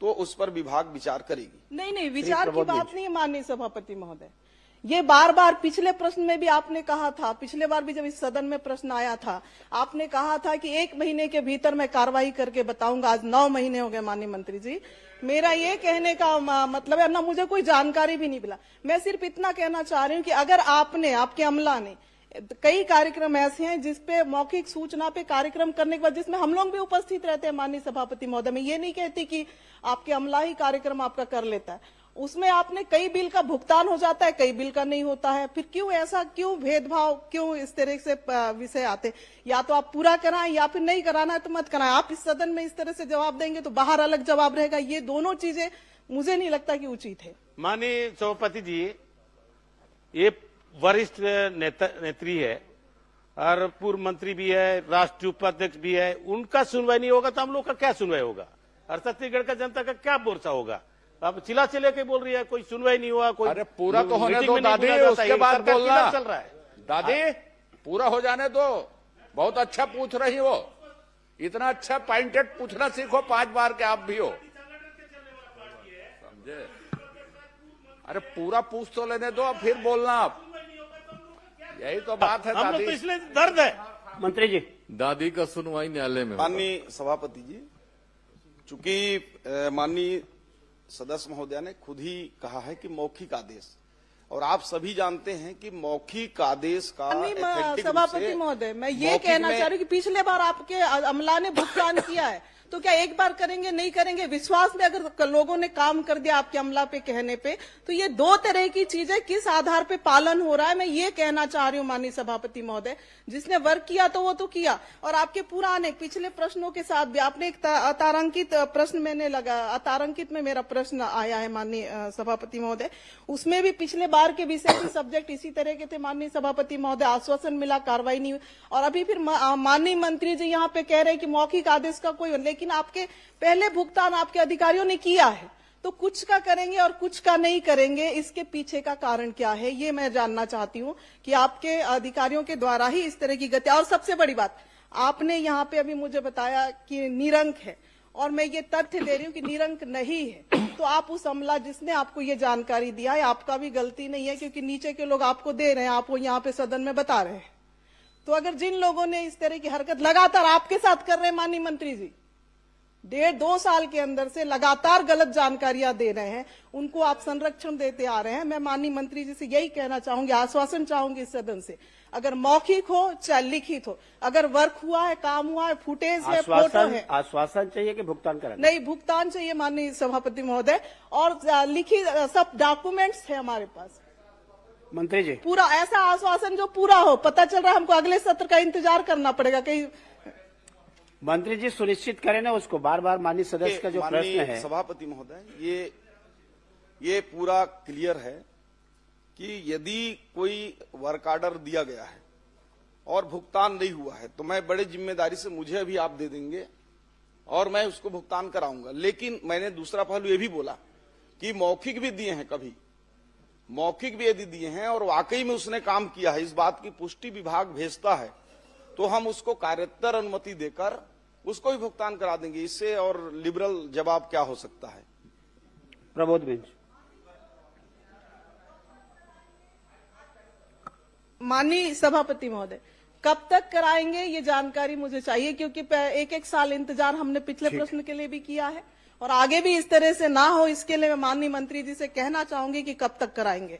Speaker 7: तो उस पर विभाग विचार करेगी।
Speaker 10: नहीं, विचार की बात नहीं है माननीय सभापति महोदय। ये बार बार पिछले प्रश्न में भी आपने कहा था, पिछले बार भी जब इस सदन में प्रश्न आया था, आपने कहा था कि 1 महीने के भीतर मैं कार्रवाई करके बताऊंगा। आज 9 महीने हो गए माननीय मंत्री जी। मेरा ये कहने का मतलब है, ना मुझे कोई जानकारी भी नहीं मिला। मैं सिर्फ इतना कहना चाह रही हूँ कि अगर आपने, आपके अमला ने, कई कार्यक्रम ऐसे हैं जिसपे मौखिक सूचना पे कार्यक्रम करने के बाद जिसमें हम लोग भी उपस्थित रहते हैं माननीय सभापति महोदय, मैं ये नहीं कहती कि आपके अमला ही कार्यक्रम आपका कर लेता है, उसमें आपने कई बिल का भुगतान हो जाता है, कई बिल का नहीं होता है। फिर क्यों ऐसा, क्यों भेदभाव, क्यों इस तरह से विषय आते? या तो आप पूरा कराएं या फिर नहीं कराना है तो मत कराएं। आप इस सदन में इस तरह से जवाब देंगे तो बाहर अलग जवाब रहेगा। ये दोनों चीजें मुझे नहीं लगता कि उचित है।
Speaker 6: माननीय सभापति जी, ये वरिष्ठ नेत्री है और पूर्व मंत्री भी है, राष्ट्रीय उपाध्यक्ष भी है, उनका सुनवाई नहीं होगा तो हम लोग का क्या सुनवाई होगा और छत्तीसगढ़ का जनता का क्या भरोसा होगा? अब चिल्ला चिल्ला के बोल रही है, कोई सुनवाई नहीं हुआ, कोई
Speaker 8: अरे पूरा तो होने दो दादी, उसके बाद बोलना।
Speaker 6: चल रहा है
Speaker 8: दादी, पूरा हो जाने दो। बहुत अच्छा पूछ रही हो, इतना अच्छा पॉइंटेड पूछना सीखो 5 बार के आप भी हो, समझे? अरे पूरा पूछ तो लेने दो, फिर बोलना आप। यही तो बात है दादी,
Speaker 6: तो इसलिए दर्द है।
Speaker 2: मंत्री जी,
Speaker 4: दादी का सुनवाई न्यायालय में।
Speaker 7: माननीय सभापति जी, चूंकि माननीय सदस्य महोदय ने खुद ही कहा है कि मौखिक आदेश, और आप सभी जानते हैं कि मौखिक आदेश का
Speaker 10: सभापति महोदय, मैं ये कहना चाह रही हूँ कि पिछले बार आपके अमला ने भुगतान किया है, तो क्या एक बार करेंगे, नहीं करेंगे? विश्वास में अगर लोगों ने काम कर दिया आपके अमला पे कहने पे, तो ये 2 तरह की चीजें किस आधार पे पालन हो रहा है, मैं ये कहना चाह रही हूँ माननीय सभापति महोदय। जिसने वर्क किया तो वो तो किया, और आपके पुराने पिछले प्रश्नों के साथ भी आपने एक अतारंकित प्रश्न मैंने लगा, अतारंकित में मेरा प्रश्न आया है माननीय सभापति महोदय, उसमें भी पिछले बार के विषय के सब्जेक्ट इसी तरह के थे माननीय सभापति महोदय। आश्वासन मिला, कार्रवाई नहीं हुई, और अभी फिर माननीय मंत्री जी यहाँ पे कह रहे हैं कि मौखिक आदेश का कोई, लेकिन आपके पहले भुगतान आपके अधिकारियों ने किया है, तो कुछ का करेंगे और कुछ का नहीं करेंगे, इसके पीछे का कारण क्या है, ये मैं जानना चाहती हूँ कि आपके अधिकारियों के द्वारा ही इस तरह की गति। और सबसे बड़ी बात, आपने यहाँ पे अभी मुझे बताया कि निरंक है, और मैं ये तथ्य दे रही हूँ कि निरंक नहीं है, तो आप उस अमला जिसने आपको ये जानकारी दिया है, आपका भी गलती नहीं है, क्योंकि नीचे के लोग आपको दे रहे हैं, आप वो यहाँ पे सदन में बता रहे हैं। तो अगर जिन लोगों ने इस तरह की हरकत लगातार आपके साथ कर रहे हैं माननीय मंत्री जी, 1.5-2 साल के अंदर से लगातार गलत जानकारियां दे रहे हैं, उनको आप संरक्षण देते आ रहे हैं। मैं माननीय मंत्री जी से यही कहना चाहूंगी, आश्वासन चाहूंगी इस सदन से, अगर मौखिक हो चाहे लिखित हो, अगर वर्क हुआ है, काम हुआ है, फुटेज है, फोटो है,
Speaker 2: आश्वासन चाहिए कि भुगतान कराना?
Speaker 10: नहीं, भुगतान चाहिए माननीय सभापति महोदय, और लिखित सब डॉक्यूमेंट्स है हमारे पास।
Speaker 2: मंत्री जी,
Speaker 10: पूरा ऐसा आश्वासन जो पूरा हो। पता चल रहा है हमको अगले सत्र का इंतजार करना पड़ेगा कहीं।
Speaker 2: मंत्री जी सुनिश्चित करें ना उसको, बार बार माननीय सदस्य का जो प्रश्न है।
Speaker 7: सभापति महोदय, ये पूरा क्लियर है कि यदि कोई वर्क ऑर्डर दिया गया है और भुगतान नहीं हुआ है तो मैं बड़े जिम्मेदारी से, मुझे अभी आप दे देंगे और मैं उसको भुगतान कराऊंगा। लेकिन मैंने दूसरा पहलू ये भी बोला कि मौखिक भी दिए हैं, कभी मौखिक भी यदि दिए हैं और वाकई में उसने काम किया है, इस बात की पुष्टि विभाग भेजता है तो हम उसको कार्योत्तर अनुमति देकर उसको भी भुगतान करा देंगे। इससे और लिबरल जवाब क्या हो सकता है।
Speaker 2: प्रबोध बेंच।
Speaker 10: माननीय सभापति महोदय, कब तक कराएंगे ये जानकारी मुझे चाहिए, क्योंकि एक एक साल इंतजार हमने पिछले प्रश्न के लिए भी किया है और आगे भी इस तरह से ना हो, इसके लिए मैं माननीय मंत्री जी से कहना चाहूंगी कि कब तक कराएंगे,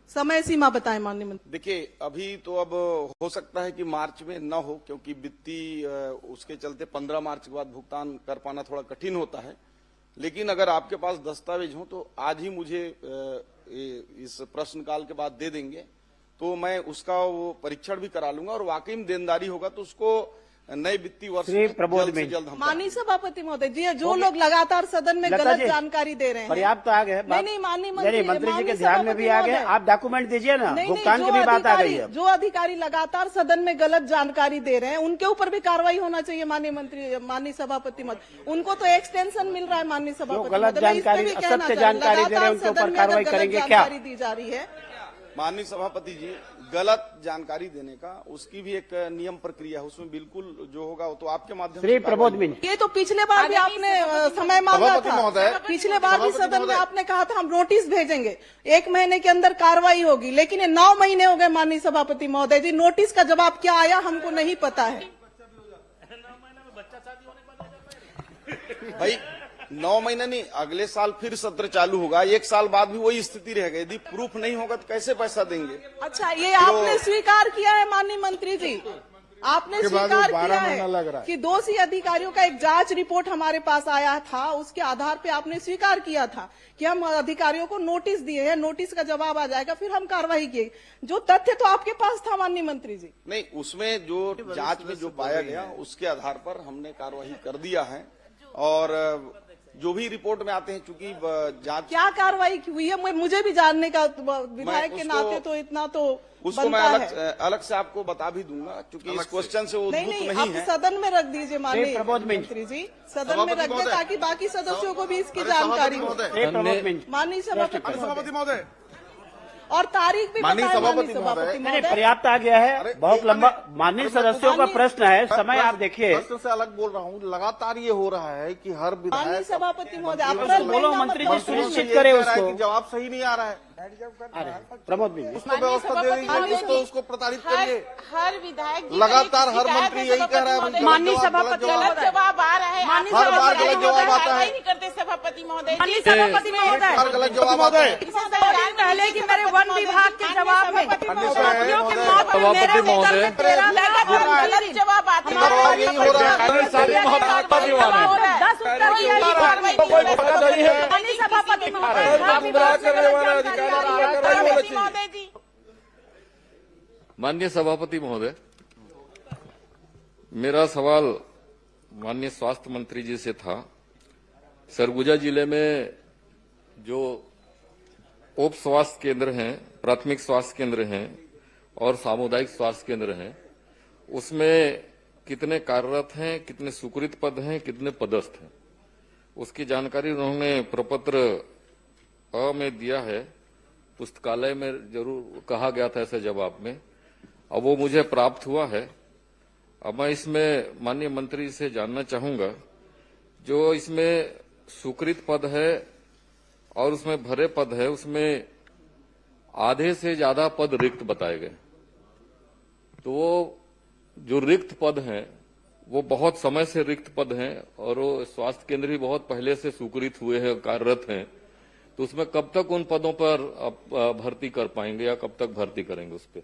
Speaker 10: समय सीमा बताएं माननीय मंत्री।
Speaker 7: देखिए, अभी तो अब हो सकता है कि मार्च में न हो, क्योंकि वित्तीय उसके चलते 15 मार्च के बाद भुगतान कर पाना थोड़ा कठिन होता है। लेकिन अगर आपके पास दस्तावेज हो तो आज ही मुझे इस प्रश्नकाल के बाद दे देंगे तो मैं उसका वो परीक्षण भी करा लूंगा और वाकई में देनदारी होगा तो उसको नए वित्तीय वर्ष में जल्द से जल्द हम।
Speaker 10: माननीय सभापति महोदय जी, जो लोग लगातार सदन में गलत जानकारी दे रहे हैं,
Speaker 2: पर्याप्त आ गए।
Speaker 10: नहीं माननीय
Speaker 2: मंत्री जी के ध्यान में भी आ गए, आप डॉक्यूमेंट दीजिए ना, भुगतान की भी बात आ गई है।
Speaker 10: जो अधिकारी लगातार सदन में गलत जानकारी दे रहे हैं उनके ऊपर भी कार्रवाई होना चाहिए माननीय सभापति महोदय। उनको तो एक्सटेंशन मिल रहा है माननीय सभापति,
Speaker 2: गलत जानकारी, असत्य जानकारी दे रहे हैं उनके ऊपर कार्रवाई करेंगे क्या?
Speaker 10: दी जा रही है
Speaker 7: माननीय सभापति जी, गलत जानकारी देने का उसकी भी एक नियम प्रक्रिया है, उसमें बिल्कुल जो होगा वो तो आपके माध्यम से।
Speaker 2: प्रबोध मिनट।
Speaker 10: ये तो पिछले बार भी आपने समय मांगा था, पिछले बार भी सदन में आपने कहा था हम नोटिस भेजेंगे, 1 महीने के अंदर कार्रवाई होगी, लेकिन ये 9 महीने हो गए माननीय सभापति महोदय जी, नोटिस का जवाब क्या आया हमको नहीं पता है।
Speaker 7: भाई 9 महीने नहीं, अगले साल फिर सत्र चालू होगा, 1 साल बाद भी वही स्थिति रहेगा। यदि प्रूफ नहीं होगा तो कैसे पैसा देंगे?
Speaker 10: अच्छा, ये आपने स्वीकार किया है माननीय मंत्री जी, आपने स्वीकार किया है कि दोषी अधिकारियों का एक जांच रिपोर्ट हमारे पास आया था, उसके आधार पे आपने स्वीकार किया था कि हम अधिकारियों को नोटिस दिए हैं, नोटिस का जवाब आ जाएगा, फिर हम कार्रवाई किए। जो तथ्य तो आपके पास था माननीय मंत्री जी।
Speaker 7: नहीं, उसमें जो जांच में जो पाया गया उसके आधार पर हमने कार्रवाई कर दिया है और जो भी रिपोर्ट में आते हैं, चूंकि जांच
Speaker 10: क्या कार्रवाई हुई है मुझे भी जानने का, विधायक के नाते तो इतना तो
Speaker 7: उसको मैं अलग से आपको बता भी दूंगा, क्योंकि इस क्वेश्चन से उद्भूत नहीं है।
Speaker 10: सदन में रख दीजिए माननीय मंत्री जी, सदन में रख दे ताकि बाकी सदस्यों को भी इसकी जानकारी हो। माननीय सभापति महोदय, और तारीख भी
Speaker 2: माननीय सभापति महोदय, पर्याप्त आ गया है, बहुत लंबा। माननीय सदस्यों का प्रश्न है, समय आप देखिए।
Speaker 11: प्रश्न से अलग बोल रहा हूँ, लगातार ये हो रहा है कि हर विधायक।
Speaker 10: माननीय सभापति महोदय,
Speaker 2: बोलो मंत्री जी सुनिश्चित करे उसको,
Speaker 11: जवाब सही नहीं आ रहा है।
Speaker 2: प्रमोद भी
Speaker 11: उसको व्यवस्था दे दीजिए तो उसको प्रताड़ित करिए।
Speaker 12: हर विधायक
Speaker 11: लगातार हर मंत्री यही कह रहा है।
Speaker 12: माननीय सभापति गलत जवाब आ रहा है,
Speaker 11: हर बार गलत जवाब आता है।
Speaker 12: नहीं करते सभापति महोदय।
Speaker 13: माननीय सभापति महोदय,
Speaker 11: हर गलत जवाब आता है।
Speaker 13: पहले कि मेरे वन विभाग के जवाब में
Speaker 4: सभापति महोदय,
Speaker 12: गलत जवाब आता है।
Speaker 11: यही हो रहा है।
Speaker 13: 10 उत्तर माननीय सभापति महोदय,
Speaker 4: माननीय सभापति महोदय, मेरा सवाल माननीय स्वास्थ्य मंत्री जी से था। सरगुजा जिले में जो उप स्वास्थ्य केंद्र हैं, प्राथमिक स्वास्थ्य केंद्र हैं और सामुदायिक स्वास्थ्य केंद्र हैं, उसमें कितने कार्यरत हैं, कितने स्वीकृत पद हैं, कितने पदस्थ हैं, उसकी जानकारी उन्होंने प्रपत्र अ में दिया है। पुस्तकालय में जरूर कहा गया था ऐसे जवाब में, अब वो मुझे प्राप्त हुआ है। अब मैं इसमें माननीय मंत्री से जानना चाहूंगा, जो इसमें स्वीकृत पद है और उसमें भरे पद है, उसमें आधे से ज्यादा पद रिक्त बताए गए, तो वो जो रिक्त पद हैं वो बहुत समय से रिक्त पद हैं और वो स्वास्थ्य केंद्र भी बहुत पहले से स्वीकृत हुए हैं, कार्यरत हैं, तो उसमें कब तक उन पदों पर आप भर्ती कर पाएंगे या कब तक भर्ती करेंगे उस पर?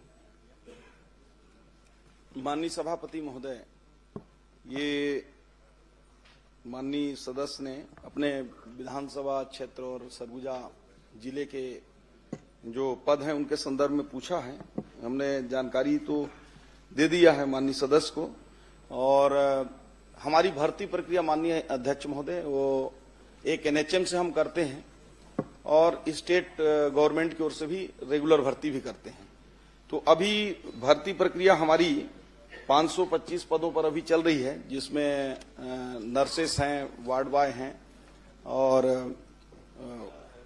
Speaker 7: माननीय सभापति महोदय, ये माननीय सदस्य ने अपने विधानसभा क्षेत्र और सरगुजा जिले के जो पद हैं उनके संदर्भ में पूछा है। हमने जानकारी तो दे दिया है माननीय सदस्य को, और हमारी भर्ती प्रक्रिया माननीय अध्यक्ष महोदय वो एक एनएचएम से हम करते हैं और स्टेट गवर्नमेंट की ओर से भी रेगुलर भर्ती भी करते हैं। तो अभी भर्ती प्रक्रिया हमारी 525 पदों पर अभी चल रही है, जिसमें नर्सेस हैं, वार्ड बॉय हैं और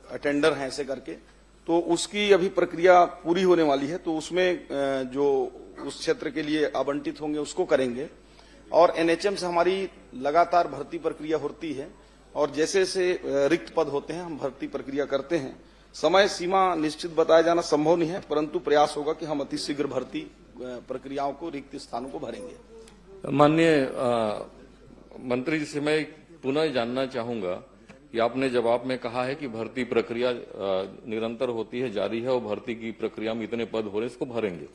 Speaker 7: अटेंडर हैं, ऐसे करके। तो उसकी अभी प्रक्रिया पूरी होने वाली है, तो उसमें जो उस क्षेत्र के लिए आवंटित होंगे उसको करेंगे। और एनएचएम से हमारी लगातार भर्ती प्रक्रिया होती है और जैसे जैसे रिक्त पद होते हैं हम भर्ती प्रक्रिया करते हैं। समय सीमा निश्चित बताया जाना संभव नहीं है, परंतु प्रयास होगा कि हम अतिशीघ्र भर्ती प्रक्रियाओं को, रिक्त स्थानों को भरेंगे।
Speaker 4: माननीय मंत्री जी से मैं पुनः जानना चाहूंगा कि आपने जवाब में कहा है कि भर्ती प्रक्रिया निरंतर होती है, जारी है और भर्ती की प्रक्रिया में इतने पद हो रहे हैं, इसको भरेंगे।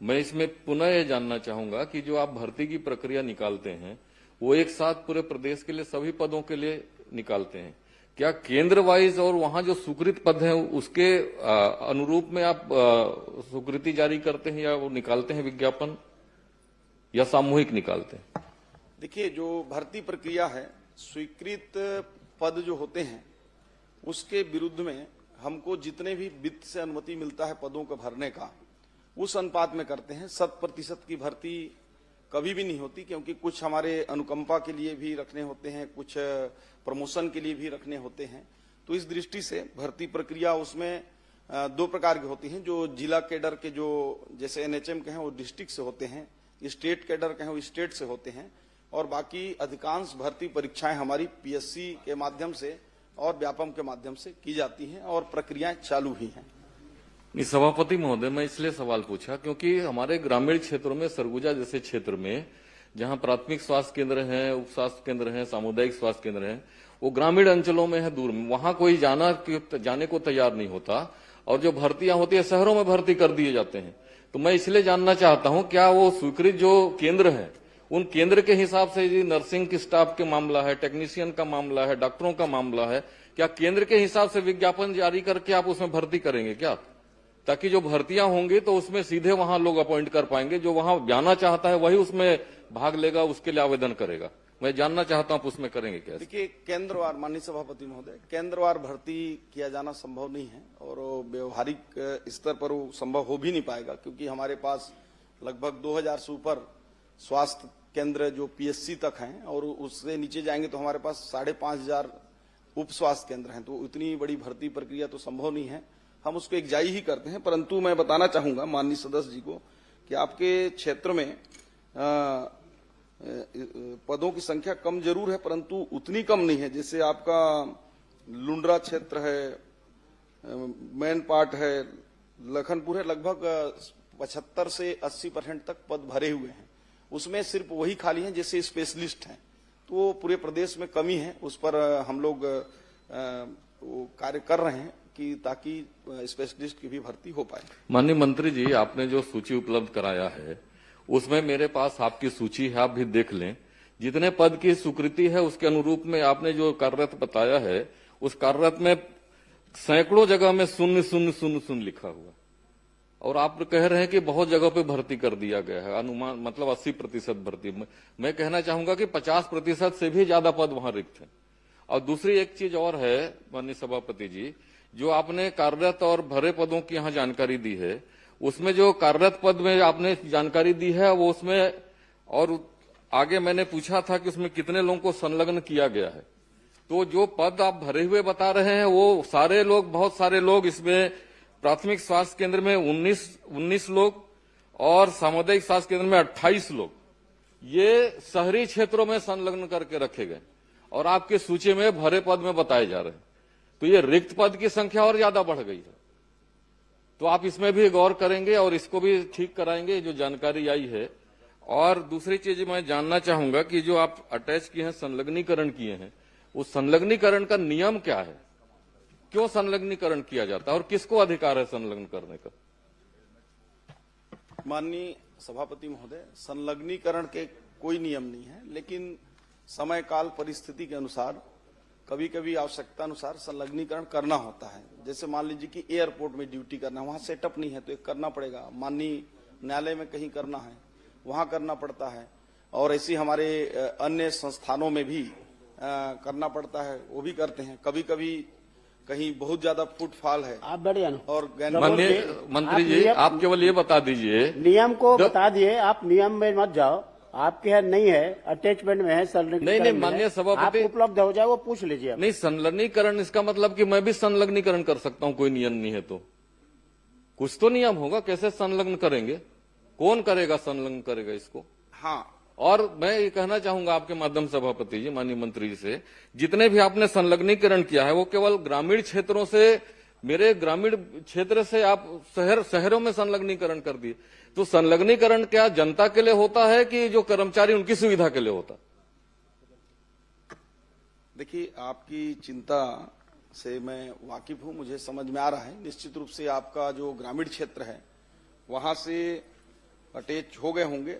Speaker 4: मैं इसमें पुनः यह जानना चाहूंगा कि जो आप भर्ती की प्रक्रिया निकालते हैं वो एक साथ पूरे प्रदेश के लिए सभी पदों के लिए निकालते हैं, क्या केंद्र वाइज और वहां जो स्वीकृत पद हैं उसके अनुरूप में आप स्वीकृति जारी करते हैं या वो निकालते हैं विज्ञापन, या सामूहिक निकालते हैं?
Speaker 7: देखिए, जो भर्ती प्रक्रिया है, स्वीकृत पद जो होते हैं उसके विरुद्ध में हमको जितने भी वित्त से अनुमति मिलता है पदों को भरने का, उस अनुपात में करते हैं। 100% की भर्ती कभी भी नहीं होती, क्योंकि कुछ हमारे अनुकंपा के लिए भी रखने होते हैं, कुछ प्रमोशन के लिए भी रखने होते हैं। तो इस दृष्टि से भर्ती प्रक्रिया उसमें 2 प्रकार की होती हैं। जो जिला कैडर के जो जैसे एनएचएम के हैं वो डिस्ट्रिक्ट से होते हैं, स्टेट कैडर के हैं वो स्टेट से होते हैं, और बाकी अधिकांश भर्ती परीक्षाएं हमारी पीएससी के माध्यम से और व्यापम के माध्यम से की जाती हैं और प्रक्रियाएं चालू भी हैं।
Speaker 4: सभापति महोदय, मैं इसलिए सवाल पूछा क्योंकि हमारे ग्रामीण क्षेत्रों में, सरगुजा जैसे क्षेत्र में जहां प्राथमिक स्वास्थ्य केंद्र हैं, उप स्वास्थ्य केंद्र हैं, सामुदायिक स्वास्थ्य केंद्र हैं, वो ग्रामीण अंचलों में है, दूर में, वहां कोई जाने को तैयार नहीं होता और जो भर्तियां होती है शहरों में भर्ती कर दिए जाते हैं। तो मैं इसलिए जानना चाहता हूं, क्या वो स्वीकृत जो केंद्र है उन केंद्र के हिसाब से जी नर्सिंग की स्टाफ के मामला है, टेक्नीशियन का मामला है, डॉक्टरों का मामला है, क्या केंद्र के हिसाब से विज्ञापन जारी करके आप उसमें भर्ती करेंगे क्या? ताकि जो भर्तियां होंगी तो उसमें सीधे वहां लोग अपॉइंट कर पाएंगे, जो वहां जाना चाहता है वही उसमें भाग लेगा, उसके लिए आवेदन करेगा। मैं जानना चाहता हूं आप उसमें करेंगे क्या?
Speaker 7: देखिए, केंद्रवार, माननीय सभापति महोदय, केंद्रवार भर्ती किया जाना संभव नहीं है और व्यवहारिक स्तर पर वो संभव हो भी नहीं पाएगा, क्योंकि हमारे पास लगभग 2000 से ऊपर स्वास्थ्य केंद्र जो पीएससी तक हैं और उससे नीचे जाएंगे तो हमारे पास 5500 उप स्वास्थ्य केंद्र हैं। तो इतनी बड़ी भर्ती प्रक्रिया तो संभव नहीं है, हम उसको एक जारी ही करते हैं। परंतु मैं बताना चाहूंगा माननीय सदस्य जी को कि आपके क्षेत्र में पदों की संख्या कम जरूर है, परंतु उतनी कम नहीं है। जैसे आपका लुंड्रा क्षेत्र है, मैन पार्ट है, लखनपुर है, लगभग 75 से 80% तक पद भरे हुए हैं। उसमें सिर्फ वही खाली हैं जैसे स्पेशलिस्ट हैं। तो पूरे प्रदेश में कमी है, उस पर हम लोग कार्य कर रहे हैं कि ताकि स्पेशलिस्ट की भी भर्ती हो पाए।
Speaker 4: माननीय मंत्री जी, आपने जो सूची उपलब्ध कराया है उसमें मेरे पास आपकी सूची है, आप भी देख लें। जितने पद की स्वीकृति है उसके अनुरूप में आपने जो कार्यरत बताया है उस कार्यरत में सैकड़ों जगह में 000 लिखा हुआ, और आप कह रहे हैं कि बहुत जगह पे भर्ती कर दिया गया है, अनुमान मतलब 80% भर्ती। मैं कहना चाहूंगा कि 50% से भी ज्यादा पद वहां रिक्त है। और दूसरी एक चीज और है माननीय सभापति जी, जो आपने कार्यरत और भरे पदों की यहाँ जानकारी दी है, उसमें जो कार्यरत पद में आपने जानकारी दी है वो उसमें, और आगे मैंने पूछा था कि उसमें कितने लोगों को संलग्न किया गया है। तो जो पद आप भरे हुए बता रहे हैं वो सारे लोग, बहुत सारे लोग इसमें प्राथमिक स्वास्थ्य केंद्र में 19 लोग और सामुदायिक स्वास्थ्य केंद्र में 28 लोग, ये शहरी क्षेत्रों में संलग्न करके रखे गए और आपके सूची में भरे पद में बताए जा रहे हैं। तो ये रिक्त पद की संख्या और ज्यादा बढ़ गई है। तो आप इसमें भी गौर करेंगे और इसको भी ठीक कराएंगे जो जानकारी आई है। और दूसरी चीज मैं जानना चाहूंगा कि जो आप अटैच किए हैं, संलग्नीकरण किए हैं, उस संलग्नीकरण का नियम क्या है? क्यों संलग्नीकरण किया जाता है और किसको अधिकार है संलग्न करने का?
Speaker 7: माननीय सभापति महोदय, संलग्नीकरण के कोई नियम नहीं है, लेकिन समय काल परिस्थिति के अनुसार कभी कभी आवश्यकता अनुसार संलग्नीकरण करना होता है। जैसे मान लीजिए कि एयरपोर्ट में ड्यूटी करना है, वहां सेटअप नहीं है तो एक करना पड़ेगा। माननीय न्यायालय में कहीं करना है वहां करना पड़ता है, और ऐसी हमारे अन्य संस्थानों में भी करना पड़ता है, वो भी करते हैं। कभी कभी कहीं बहुत ज्यादा फुटफॉल है
Speaker 2: आप बैठ जाना।
Speaker 7: और
Speaker 4: माननीय मंत्री जी, आप केवल ये बता दीजिए,
Speaker 2: नियम को बता दिए, आप नियम में मत जाओ। आपके यहाँ नहीं है, अटैचमेंट में है, संलग्नीकरण
Speaker 4: नहीं,
Speaker 2: में
Speaker 4: माननीय
Speaker 2: है।
Speaker 4: सभापति,
Speaker 2: आप उपलब्ध हो जाए वो पूछ लीजिए आप।
Speaker 4: नहीं, संलग्नीकरण इसका मतलब कि मैं भी संलग्नीकरण कर सकता हूं, कोई नियम नहीं है तो कुछ तो नियम होगा। कैसे संलग्न करेंगे, कौन करेगा, संलग्न करेगा इसको?
Speaker 7: हाँ,
Speaker 4: और मैं ये कहना चाहूंगा आपके माध्यम सभापति जी, माननीय मंत्री जी से, जितने भी आपने संलग्नीकरण किया है वो केवल ग्रामीण क्षेत्रों से, मेरे ग्रामीण क्षेत्र से आप शहरों में संलग्नीकरण कर दिए। तो संलग्नीकरण क्या जनता के लिए होता है कि जो कर्मचारी उनकी सुविधा के लिए होता?
Speaker 7: देखिए, आपकी चिंता से मैं वाकिफ हूं, मुझे समझ में आ रहा है। निश्चित रूप से आपका जो ग्रामीण क्षेत्र है वहां से अटैच हो गए होंगे,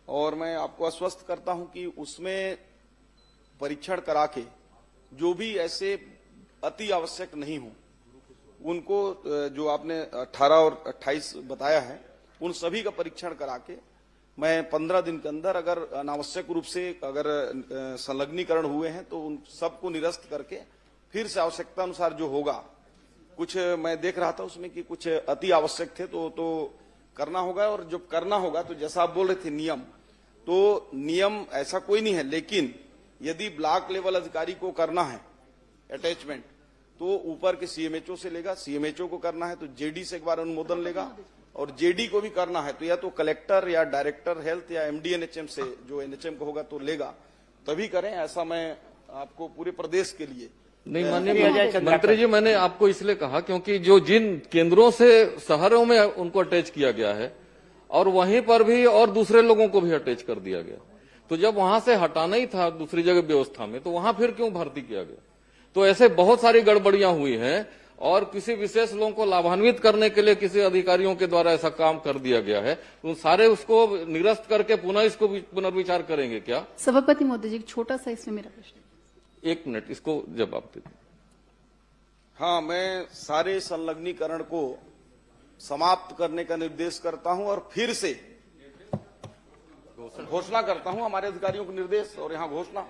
Speaker 7: और मैं आपको आश्वस्त करता हूं कि उसमें परीक्षण करा के जो भी ऐसे अति आवश्यक नहीं हो उनको, जो आपने 18 और 28 बताया है, उन सभी का परीक्षण करा के मैं 15 दिन के अंदर, अगर अनावश्यक रूप से अगर संलग्नीकरण हुए हैं तो उन सबको निरस्त करके फिर से आवश्यकता अनुसार जो होगा, कुछ मैं देख रहा था उसमें कि कुछ अति आवश्यक थे तो करना होगा। और जब करना होगा तो जैसा आप बोल रहे थे नियम, तो नियम ऐसा कोई नहीं है, लेकिन यदि ब्लॉक लेवल अधिकारी को करना है अटैचमेंट तो ऊपर के सीएमएचओ से लेगा, सीएमएचओ को करना है तो जेडी से एक बार अनुमोदन लेगा, और जेडी को भी करना है तो या तो कलेक्टर या डायरेक्टर हेल्थ या एमडी एनएचएम से, जो एनएचएम को होगा तो लेगा, तभी करें। ऐसा मैं आपको पूरे प्रदेश के लिए
Speaker 4: नहीं, माननीय मंत्री जी, मैंने आपको इसलिए कहा क्योंकि जो जिन केंद्रों से शहरों में उनको अटैच किया गया है और वहीं पर भी और दूसरे लोगों को भी अटैच कर दिया गया, तो जब वहां से हटाना ही था दूसरी जगह व्यवस्था में, तो वहां फिर क्यों भर्ती किया गया? तो ऐसे बहुत सारी गड़बड़ियां हुई हैं, और किसी विशेष लोगों को लाभान्वित करने के लिए किसी अधिकारियों के द्वारा ऐसा काम कर दिया गया है, तो सारे उसको निरस्त करके पुनः इसको पुनर्विचार करेंगे क्या?
Speaker 17: सभापति महोदय जी, छोटा सा इसमें मेरा प्रश्न।
Speaker 4: 1 मिनट, इसको जवाब दीजिए।
Speaker 7: हाँ, मैं सारे संलग्नीकरण को समाप्त करने का निर्देश करता हूं और फिर से घोषणा करता हूं, हमारे अधिकारियों को निर्देश और यहां घोषणा।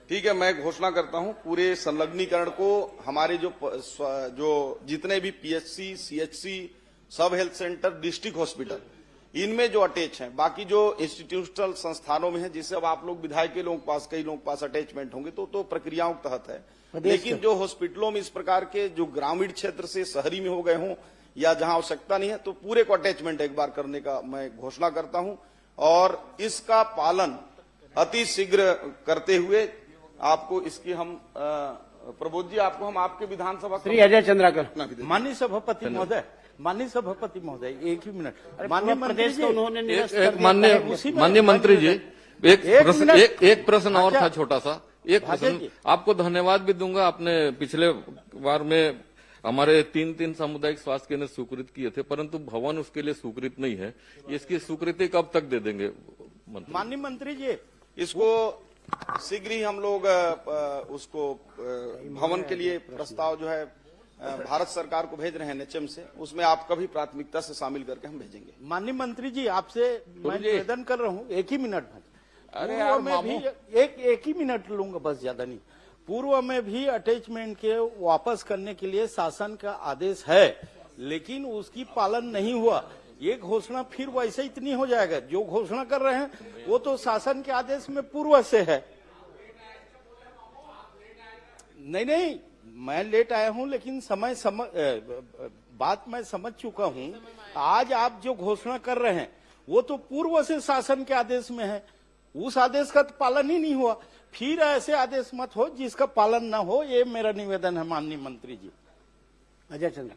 Speaker 7: ठीक है, मैं घोषणा करता हूं पूरे संलग्नीकरण को हमारे जो जितने भी पीएचसी, सीएचसी, सब हेल्थ सेंटर, डिस्ट्रिक्ट हॉस्पिटल, इनमें जो अटैच हैं, बाकी जो इंस्टीट्यूशनल संस्थानों में है, जिससे अब आप लोग विधायक के लोगों के पास, कई लोगों के पास अटैचमेंट होंगे तो प्रक्रियाओं के तहत है, लेकिन जो हॉस्पिटलों में इस प्रकार के जो ग्रामीण क्षेत्र से शहरी में हो गए हों या जहां आवश्यकता नहीं है, तो पूरे को अटैचमेंट एक बार करने का मैं घोषणा करता हूं, और इसका पालन अति शीघ्र करते हुए आपको इसकी हम प्रबोध जी, आपको हम आपके विधानसभा
Speaker 2: श्री अजय चंद्राकर।
Speaker 11: माननीय सभापति महोदय, माननीय सभापति महोदय, एक ही मिनट।
Speaker 2: माननीय प्रदेश को उन्होंने निरस्त कर दिया।
Speaker 4: माननीय मंत्री जी, एक प्रश्न और था छोटा सा, एक प्रश्न। आपको धन्यवाद भी दूंगा, आपने पिछले बार में हमारे 3 सामुदायिक स्वास्थ्य केंद्र स्वीकृत किए थे, परंतु भवन उसके लिए स्वीकृत नहीं है। इसकी स्वीकृति कब तक दे देंगे मंत्री?
Speaker 11: माननीय मंत्री जी,
Speaker 7: इसको शीघ्र ही हम लोग उसको भवन के लिए प्रस्ताव जो है भारत सरकार को भेज रहे हैं एनएचएम से, उसमें आपका भी प्राथमिकता से शामिल करके हम भेजेंगे।
Speaker 11: माननीय मंत्री जी, आपसे मैं निवेदन कर रहा हूँ, एक ही मिनट में।
Speaker 8: अरे यार,
Speaker 11: में भी एक ही मिनट लूंगा, बस ज्यादा नहीं। पूर्व में भी अटैचमेंट के वापस करने के लिए शासन का आदेश है, लेकिन उसकी पालन नहीं हुआ। ये घोषणा फिर वैसे इतनी हो जाएगा। जो घोषणा कर रहे हैं वो तो शासन के आदेश में पूर्व से है। नहीं, मैं लेट आया हूं, लेकिन बात मैं समझ चुका हूं। आज आप जो घोषणा कर रहे हैं वो तो पूर्व से शासन के आदेश में है, उस आदेश का तो पालन ही नहीं हुआ। फिर ऐसे आदेश मत हो जिसका पालन ना हो, ये मेरा निवेदन है माननीय मंत्री जी।
Speaker 2: अजय चंद्र।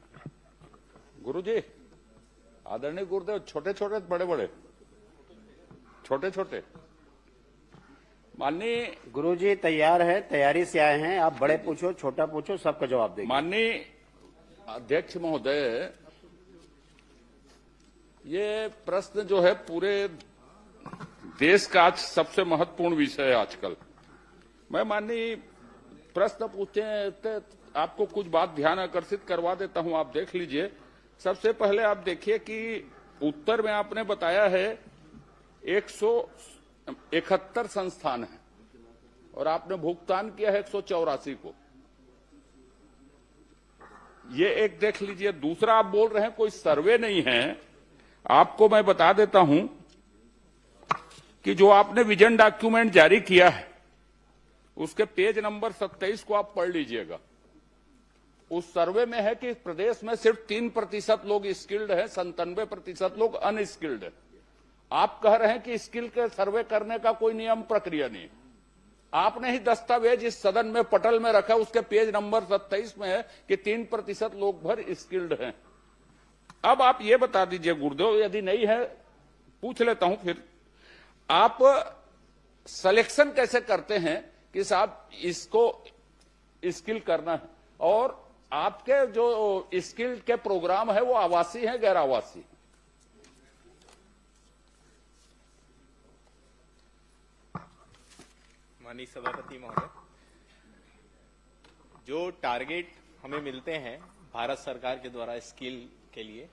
Speaker 8: गुरुजी, आदरणीय गुरुदेव, छोटे छोटे बड़े बड़े, छोटे छोटे। माननीय
Speaker 2: गुरुजी तैयार है, तैयारी से आए हैं, आप बड़े पूछो, छोटा पूछो, सबका जवाब देंगे।
Speaker 8: माननीय अध्यक्ष महोदय, ये प्रश्न जो है पूरे देश का आज सबसे महत्वपूर्ण विषय है आजकल। मैं माननीय प्रश्न पूछते हैं तो आपको कुछ बात ध्यान आकर्षित करवा देता हूं, आप देख लीजिए। सबसे पहले आप देखिए कि उत्तर में आपने बताया है 171 संस्थान हैं, और आपने भुगतान किया है 184 को। ये एक देख लीजिए। दूसरा, आप बोल रहे हैं कोई सर्वे नहीं है। आपको मैं बता देता हूं कि जो आपने विजन डॉक्यूमेंट जारी किया है उसके पेज नंबर 27 को आप पढ़ लीजिएगा। उस सर्वे में है कि प्रदेश में सिर्फ 3% लोग स्किल्ड हैं, 97% लोग अनस्किल्ड हैं। आप कह रहे हैं कि स्किल के सर्वे करने का कोई नियम प्रक्रिया नहीं। आपने ही दस्तावेज इस सदन में पटल में रखा, उसके पेज नंबर 27 में है कि 3% लोग भर स्किल्ड हैं। अब आप ये बता दीजिए गुरुदेव, यदि नहीं है पूछ लेता हूं फिर, आप सिलेक्शन कैसे करते हैं कि साहब इसको स्किल करना है, और आपके जो स्किल के प्रोग्राम है वो आवासीय है गैर आवासीय?
Speaker 14: माननीय सभापति महोदय, जो टारगेट हमें मिलते हैं भारत सरकार के द्वारा स्किल के लिए,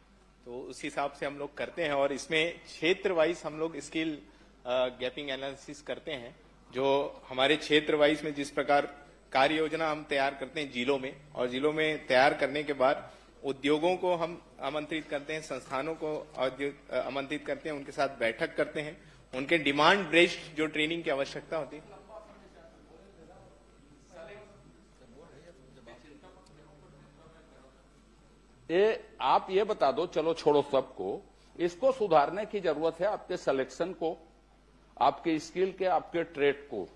Speaker 14: तो उस हिसाब से हम लोग करते हैं, और इसमें क्षेत्र वाइज हम लोग स्किल गैपिंग एनालिसिस करते हैं। जो हमारे क्षेत्र वाइज में जिस प्रकार कार्य योजना हम तैयार करते हैं जिलों में, और जिलों में तैयार करने के बाद उद्योगों को हम आमंत्रित करते हैं, संस्थानों को आमंत्रित करते हैं, उनके साथ बैठक करते हैं, उनके डिमांड बेस्ड जो ट्रेनिंग की आवश्यकता होती है।
Speaker 8: आप ये बता दो, चलो छोड़ो सबको, इसको सुधारने की जरूरत है। आपके सिलेक्शन को, आपके स्किल के, आपके ट्रेड को,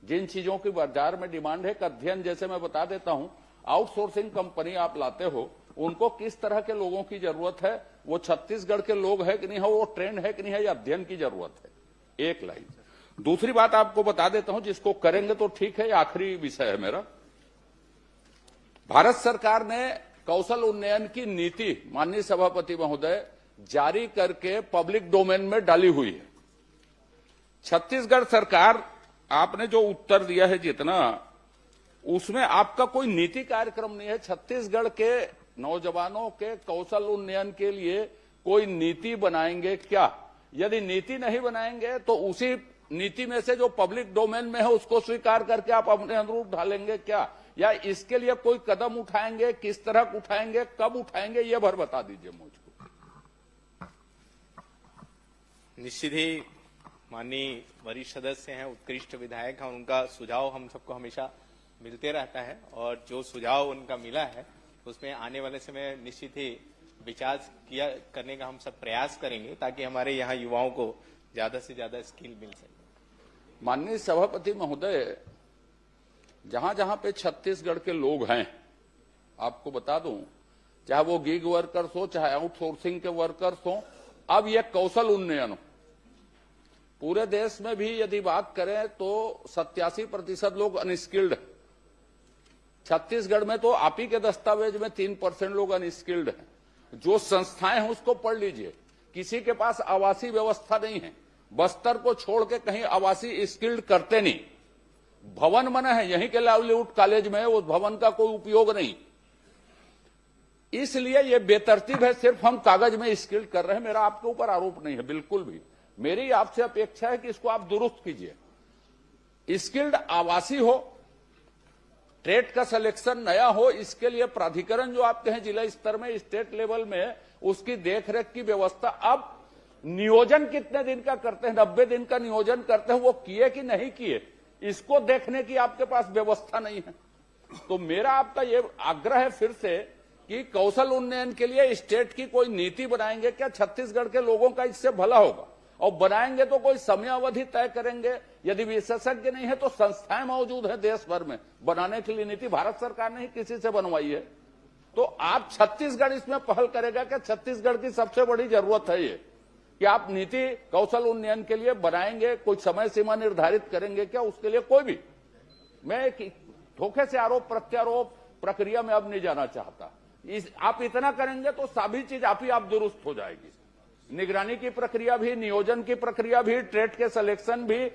Speaker 8: जिन चीजों की बाजार में डिमांड है, अध्ययन जैसे मैं बता देता हूं, आउटसोर्सिंग कंपनी आप लाते हो, उनको किस तरह के लोगों की जरूरत है, वो छत्तीसगढ़ के लोग है कि नहीं है, वो ट्रेंड है कि नहीं है, या अध्ययन की जरूरत है। एक लाइन। दूसरी बात आपको बता देता हूं, जिसको करेंगे तो ठीक है, आखिरी विषय है मेरा। भारत सरकार ने कौशल उन्नयन की नीति, माननीय सभापति महोदय, जारी करके पब्लिक डोमेन में डाली हुई है। छत्तीसगढ़ सरकार, आपने जो उत्तर दिया है जितना, उसमें आपका कोई नीति कार्यक्रम नहीं है। छत्तीसगढ़ के नौजवानों के कौशल उन्नयन के लिए कोई नीति बनाएंगे क्या? यदि नीति नहीं बनाएंगे तो उसी नीति में से जो पब्लिक डोमेन में है उसको स्वीकार करके आप अपने अनुरूप ढालेंगे क्या, या इसके लिए कोई कदम उठाएंगे? किस तरह उठाएंगे, कब उठाएंगे, ये भर बता दीजिए मुझको।
Speaker 14: निश्चित ही माननीय वरिष्ठ सदस्य हैं, उत्कृष्ट विधायक हैं, उनका सुझाव हम सबको हमेशा मिलते रहता है, और जो सुझाव उनका मिला है उसमें आने वाले समय निश्चित ही विचार करने का हम सब प्रयास करेंगे, ताकि हमारे यहाँ युवाओं को ज्यादा से ज्यादा स्किल मिल सके।
Speaker 8: माननीय सभापति महोदय, जहां जहां पे छत्तीसगढ़ के लोग हैं, आपको बता दूं, चाहे वो गिग वर्कर्स हो, चाहे आउटसोर्सिंग के वर्कर्स हो, अब ये कौशल उन्नयन हो। पूरे देश में भी यदि बात करें तो 87% लोग अनस्किल्ड हैं। छत्तीसगढ़ में तो आप ही के दस्तावेज में 3% लोग अनस्किल्ड हैं। जो संस्थाएं हैं उसको पढ़ लीजिए, किसी के पास आवासीय व्यवस्था नहीं है। बस्तर को छोड़ के कहीं आवासीय स्किल्ड करते नहीं। भवन बना है यहीं के लाइवलीहुड कॉलेज में, उस भवन का कोई उपयोग नहीं। इसलिए ये बेतरतीब है, सिर्फ हम कागज में स्किल्ड कर रहे हैं। मेरा आपके ऊपर आरोप नहीं है बिल्कुल भी। मेरी आपसे अपेक्षा है कि इसको आप दुरुस्त कीजिए। स्किल्ड आवासीय हो, ट्रेड का सिलेक्शन नया हो, इसके लिए प्राधिकरण जो आपके हैं जिला स्तर में, स्टेट लेवल में, उसकी देखरेख की व्यवस्था। अब नियोजन कितने दिन का करते हैं? 90 दिन का नियोजन करते हैं, वो किए कि नहीं किए, इसको देखने की आपके पास व्यवस्था नहीं है। तो मेरा आपका ये आग्रह है फिर से कि कौशल उन्नयन के लिए स्टेट की कोई नीति बनाएंगे क्या? छत्तीसगढ़ के लोगों का इससे भला होगा, और बनाएंगे तो कोई समय अवधि तय करेंगे। यदि विशेषज्ञ नहीं है तो संस्थाएं मौजूद है देश भर में बनाने के लिए नीति। भारत सरकार ने ही किसी से बनवाई है। तो आप छत्तीसगढ़ इसमें पहल करेगा क्या? छत्तीसगढ़ की सबसे बड़ी जरूरत है ये कि आप नीति कौशल उन्नयन के लिए बनाएंगे, कोई समय सीमा निर्धारित करेंगे क्या? उसके लिए कोई भी, मैं धोखे से आरोप प्रत्यारोप प्रक्रिया में अब नहीं जाना चाहता। आप इतना करेंगे तो सभी चीज आप ही आप दुरुस्त हो जाएगी। निगरानी की प्रक्रिया भी, नियोजन की प्रक्रिया भी, ट्रेड के सिलेक्शन भी,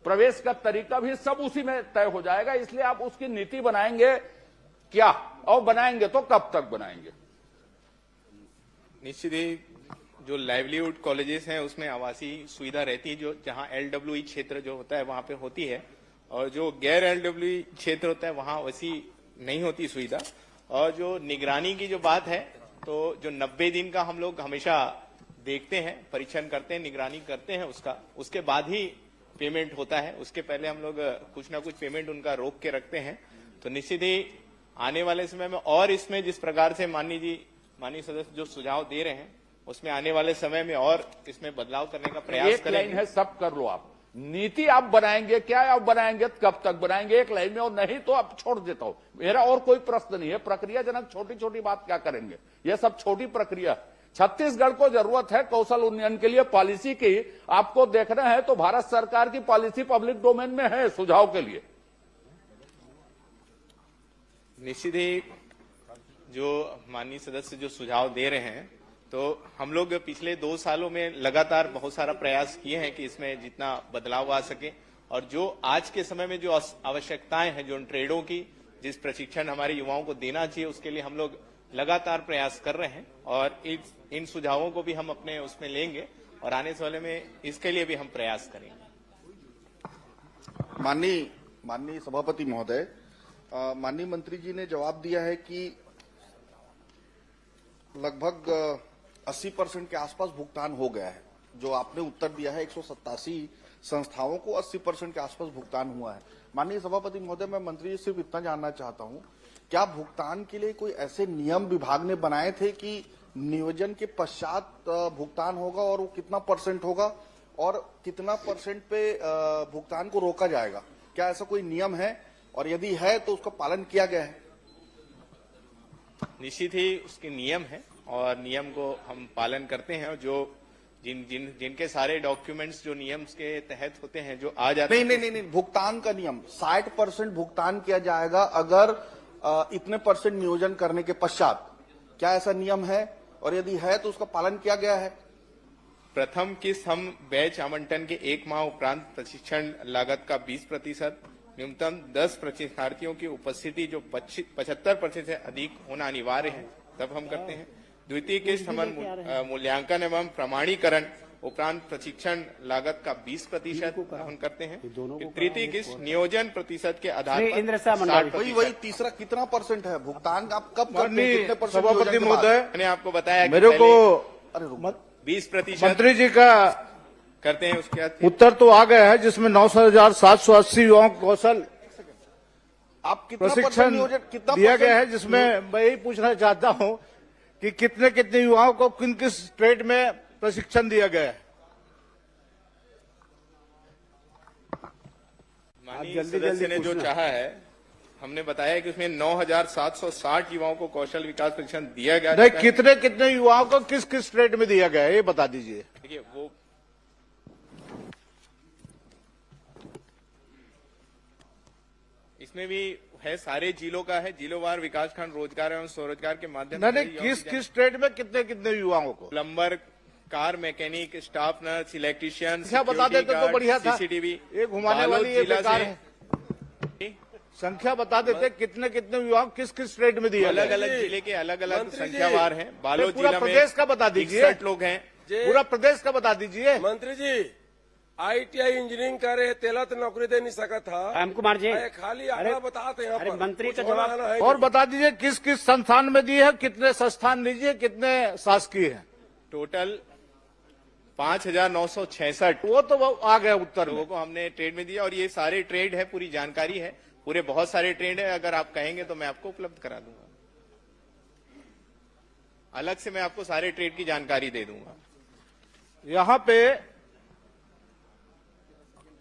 Speaker 8: प्रवेश का तरीका भी, सब उसी में तय हो जाएगा। इसलिए आप उसकी नीति बनाएंगे क्या, और बनाएंगे तो कब तक बनाएंगे?
Speaker 14: निश्चित ही जो लाइवलीहुड कॉलेजेस हैं उसमें आवासीय सुविधा रहती है, जो जहां LWE क्षेत्र जो होता है वहां पे होती है, और जो गैर एलडब्ल्यू क्षेत्र होता है वहां वैसी नहीं होती सुविधा। और जो निगरानी की जो बात है, तो जो 90 दिन का हम लोग हमेशा देखते हैं, परीक्षण करते हैं, निगरानी करते हैं उसका, उसके बाद ही पेमेंट होता है। उसके पहले हम लोग कुछ ना कुछ पेमेंट उनका रोक के रखते हैं। तो निश्चित ही आने वाले समय में और इसमें जिस प्रकार से माननीय सदस्य जो सुझाव दे रहे हैं, उसमें आने वाले समय में और इसमें बदलाव करने का प्रयास
Speaker 8: एक लाइन
Speaker 14: करेंगे।
Speaker 8: है, सब कर लो आप। नीति आप बनाएंगे, क्या आप बनाएंगे, कब तक बनाएंगे, एक लाइन में, और नहीं तो आप छोड़ देता हूं। मेरा और कोई प्रश्न नहीं है। प्रक्रियाजनक छोटी छोटी बात क्या करेंगे, यह सब छोटी प्रक्रिया। छत्तीसगढ़ को जरूरत है कौशल उन्नयन के लिए पॉलिसी की। आपको देखना है तो भारत सरकार की पॉलिसी पब्लिक डोमेन में है सुझाव के लिए।
Speaker 14: निश्चित ही जो माननीय सदस्य जो सुझाव दे रहे हैं, तो हम लोग पिछले 2 सालों में लगातार बहुत सारा प्रयास किए हैं कि इसमें जितना बदलाव आ सके। और जो आज के समय में जो आवश्यकताएं हैं, जो ट्रेडों की जिस प्रशिक्षण हमारे युवाओं को देना चाहिए, उसके लिए हम लोग लगातार प्रयास कर रहे हैं। और इन सुझावों को भी हम अपने उसमें लेंगे और आने वाले में इसके लिए भी हम प्रयास करेंगे।
Speaker 7: माननीय सभापति महोदय, माननीय मंत्री जी ने जवाब दिया है कि लगभग 80% के आसपास भुगतान हो गया है। जो आपने उत्तर दिया है 187 संस्थाओं को 80% के आसपास भुगतान हुआ है। माननीय सभापति महोदय, मैं मंत्री जी सिर्फ इतना जानना चाहता हूं, क्या भुगतान के लिए कोई ऐसे नियम विभाग ने बनाए थे कि नियोजन के पश्चात भुगतान होगा और वो कितना % होगा और कितना % पे भुगतान को रोका जाएगा? क्या ऐसा कोई नियम है, और यदि है तो उसका पालन किया गया है?
Speaker 14: निश्चित ही उसके नियम है और नियम को हम पालन करते हैं। और जो जिनके सारे डॉक्यूमेंट्स जो नियम के तहत होते हैं, जो आ जाते हैं।
Speaker 7: नहीं, भुगतान का नियम 60% भुगतान किया जाएगा अगर इतने % नियोजन करने के पश्चात। क्या ऐसा नियम है, और यदि है तो उसका पालन किया गया है?
Speaker 14: प्रथम किस्त हम बैच आवंटन के 1 माह उपरांत प्रशिक्षण लागत का 20%, न्यूनतम 10 प्रशिक्षणार्थियों की उपस्थिति जो 75% से अधिक होना अनिवार्य है, तब हम करते हैं। द्वितीय किस्त हम मूल्यांकन एवं प्रमाणीकरण उपरांत प्रशिक्षण लागत का 20% हम करते हैं। तृतीय किस्त नियोजन प्रतिशत के आधार पर 60%।
Speaker 7: वही तीसरा कितना % है भुगतान? आप कब करते हैं, कितने %
Speaker 6: सभापति महोदय,
Speaker 14: मैंने आपको बताया कि
Speaker 6: मेरे को
Speaker 14: 20%
Speaker 6: मंत्री जी का
Speaker 14: करते हैं। उसके बाद
Speaker 6: उत्तर तो आ गया है जिसमें 9,780 युवाओं को कौशल
Speaker 7: आप कितना
Speaker 6: प्रशिक्षण
Speaker 7: कितना
Speaker 6: दिया गया है, जिसमें मैं यही पूछना चाहता हूं कि कितने युवाओं को किस ट्रेड में प्रशिक्षण दिया गया है?
Speaker 14: माननीय सदस्य ने जो चाहा है, हमने बताया कि उसमें 9,760 युवाओं को कौशल विकास प्रशिक्षण दिया गया।
Speaker 6: नहीं, कितने युवाओं को किस ट्रेड में दिया गया है, ये बता दीजिए।
Speaker 14: देखिए, वो इसमें भी है, सारे जिलों का है, जिलोवार विकासखंड रोजगार एवं स्वरोजगार के माध्यम से।
Speaker 6: नहीं, किस ट्रेड में कितने युवाओं को?
Speaker 14: Plumber, car mechanic, staff nurse, electrician.
Speaker 6: संख्या बता देते तो बढ़िया था।
Speaker 14: सीसीटीवी,
Speaker 6: एक घुमाने वाली ये बेकार है। संख्या बता देते कितने युवाओं किस ट्रेड में दिया?
Speaker 14: अलग अलग जिले के अलग अलग संख्यावार हैं। बालोद जिला में
Speaker 6: प्रदेश का बता दीजिए।
Speaker 14: 61 लोग हैं।
Speaker 6: पूरा प्रदेश का बता दीजिए।
Speaker 15: मंत्री जी, ITI इंजीनियरिंग करे तेला तो नौकरी दे नहीं सका था।
Speaker 2: राम कुमार जी,
Speaker 15: खाली आंकड़ा बताते हैं।
Speaker 2: अरे मंत्री का जवाब
Speaker 6: और बता दीजिए किस संस्थान में दिए है, कितने संस्थान दीजिए, कितने शासकीय है?
Speaker 14: टोटल 5,966
Speaker 6: वो तो आ गया उत्तर
Speaker 14: लोगों को हमने ट्रेड में दिया। और ये सारे ट्रेड है, पूरी जानकारी है, पूरे बहुत सारे ट्रेड है। अगर आप कहेंगे तो मैं आपको उपलब्ध करा दूंगा, अलग से मैं आपको सारे ट्रेड की जानकारी दे दूंगा।
Speaker 6: यहाँ पे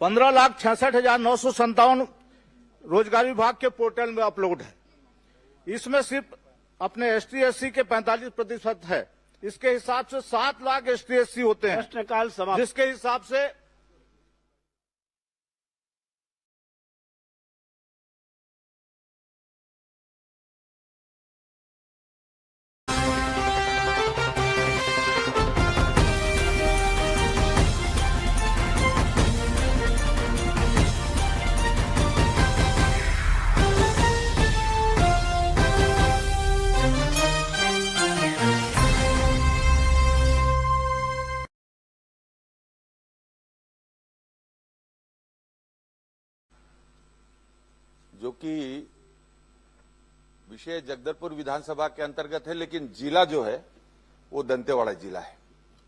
Speaker 6: 15,66,957 रोजगार विभाग के पोर्टल में अपलोड है। इसमें सिर्फ अपने ST/SC के 45% है। इसके हिसाब से 7 लाख ST/SC होते हैं,
Speaker 2: प्रश्नकाल समाप्त।
Speaker 6: जिसके हिसाब से
Speaker 1: कि विषय जगदलपुर विधानसभा के अंतर्गत है, लेकिन जिला जो है वो दंतेवाड़ा जिला है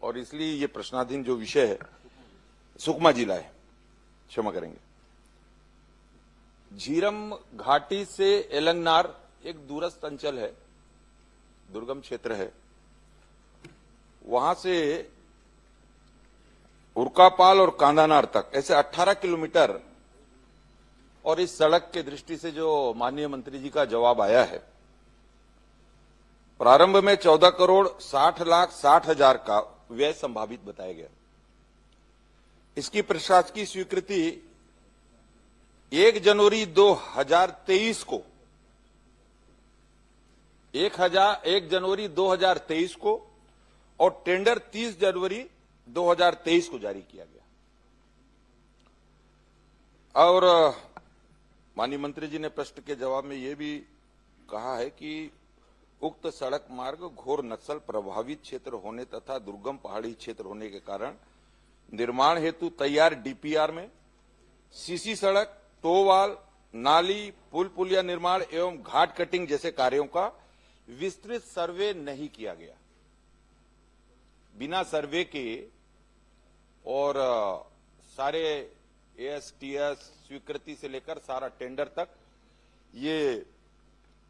Speaker 1: और इसलिए ये प्रश्नाधीन जो विषय है सुकमा जिला है, क्षमा करेंगे। झीरम घाटी से एलंगनार एक दूरस्थ अंचल है, दुर्गम क्षेत्र है। वहां से उरकापाल और कांदानार तक ऐसे 18 किलोमीटर, और इस सड़क के दृष्टि से जो माननीय मंत्री जी का जवाब आया है, प्रारंभ में 14,60,60,000 का व्यय संभावित बताया गया। इसकी प्रशासकीय स्वीकृति 1 जनवरी 2023 को 1 जनवरी 2023 को और टेंडर 30 जनवरी 2023 को जारी किया गया। और माननीय मंत्री जी ने प्रश्न के जवाब में यह भी कहा है कि उक्त सड़क मार्ग घोर नक्सल प्रभावित क्षेत्र होने तथा दुर्गम पहाड़ी क्षेत्र होने के कारण निर्माण हेतु तैयार डीपीआर में सीसी सड़क, टोवाल, नाली, पुल पुलिया निर्माण एवं घाट कटिंग जैसे कार्यों का विस्तृत सर्वे नहीं किया गया। बिना सर्वे के और सारे एएसटीएस स्वीकृति से लेकर सारा टेंडर तक ये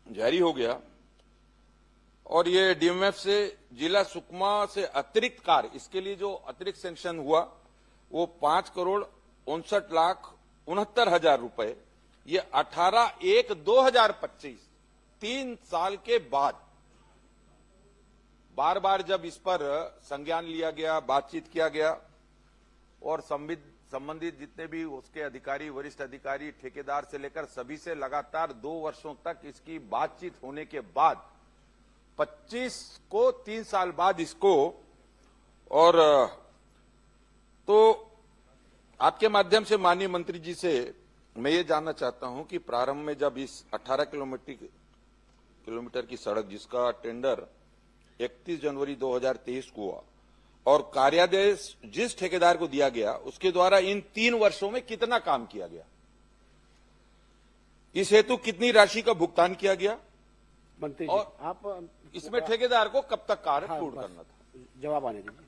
Speaker 1: जारी हो गया और ये डीएमएफ से जिला सुकमा से अतिरिक्त कार्य, इसके लिए जो अतिरिक्त सैंक्शन हुआ वो 5,59,69,000 रुपए, ये 18/1/2025 3 साल के बाद बार बार जब इस पर संज्ञान लिया गया, बातचीत किया गया और संबंधित जितने भी उसके अधिकारी, वरिष्ठ अधिकारी, ठेकेदार से लेकर सभी से लगातार 2 वर्षों तक इसकी बातचीत होने के बाद 25 को 3 साल बाद इसको, और तो आपके माध्यम से माननीय मंत्री जी से मैं ये जानना चाहता हूं कि प्रारंभ में जब इस 18 किलोमीटर की सड़क जिसका टेंडर 31 जनवरी 2023 को हुआ और कार्यादेश जिस ठेकेदार को दिया गया उसके द्वारा इन 3 वर्षों में कितना काम किया गया, इस हेतु कितनी राशि का भुगतान किया गया
Speaker 2: मंत्री जी,
Speaker 1: और
Speaker 2: आप
Speaker 1: इसमें ठेकेदार को कब तक कार्य पूर्ण करना था?
Speaker 2: जवाब आने दीजिए।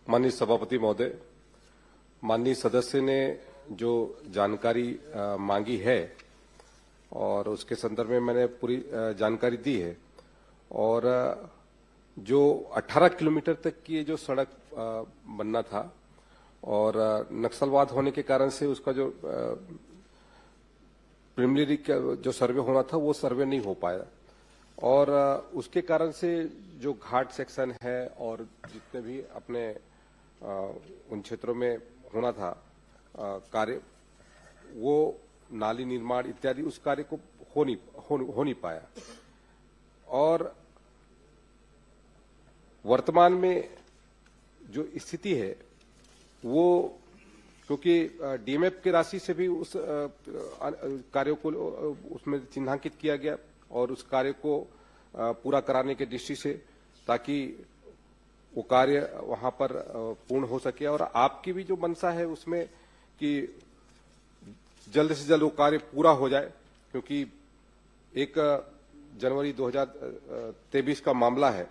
Speaker 3: माननीय सभापति महोदय, माननीय सदस्य ने जो जानकारी मांगी है और उसके संदर्भ में मैंने पूरी जानकारी दी है। और जो 18 किलोमीटर तक की जो सड़क बनना था और नक्सलवाद होने के कारण से उसका जो प्रिलिमिनरी जो सर्वे होना था वो सर्वे नहीं हो पाया और उसके कारण से जो घाट सेक्शन है और जितने भी अपने उन क्षेत्रों में होना था कार्य, वो नाली निर्माण इत्यादि उस कार्य को हो नहीं पाया। और वर्तमान में जो स्थिति है वो, क्योंकि डीएमएफ की राशि से भी उस कार्यों को उसमें चिन्हांकित किया गया और उस कार्य को पूरा कराने के दृष्टि से, ताकि वो कार्य वहां पर पूर्ण हो सके। और आपकी भी जो मंशा है उसमें कि जल्द से जल्द वो कार्य पूरा हो जाए, क्योंकि 1 जनवरी 2023 का मामला है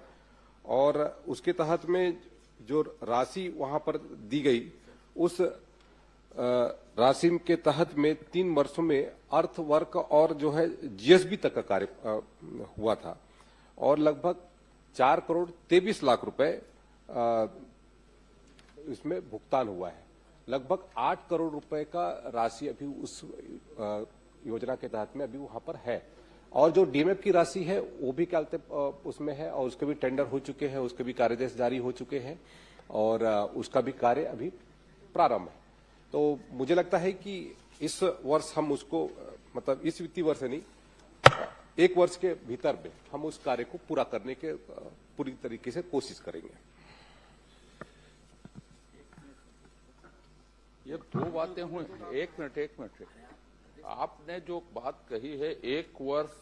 Speaker 3: और उसके तहत में जो राशि वहां पर दी गई उस राशि के तहत में 3 वर्षों में अर्थ वर्क और जो है जीएसबी तक का कार्य हुआ था और लगभग 4,23,00,000 रुपए इसमें भुगतान हुआ है। लगभग 8 करोड़ रुपए का राशि अभी उस योजना के तहत में अभी वहां पर है और जो डीएमएफ की राशि है वो भी क्या उसमें है और उसके भी टेंडर हो चुके हैं, उसके भी कार्यादेश जारी हो चुके हैं और उसका भी कार्य अभी प्रारंभ है। तो मुझे लगता है कि इस वर्ष हम उसको, मतलब इस वित्तीय वर्ष नहीं, 1 वर्ष के भीतर में हम उस कार्य को पूरा करने के पूरी तरीके से कोशिश करेंगे।
Speaker 8: ये 2 बातें हुई। एक मिनट। आपने जो बात कही है 1 वर्ष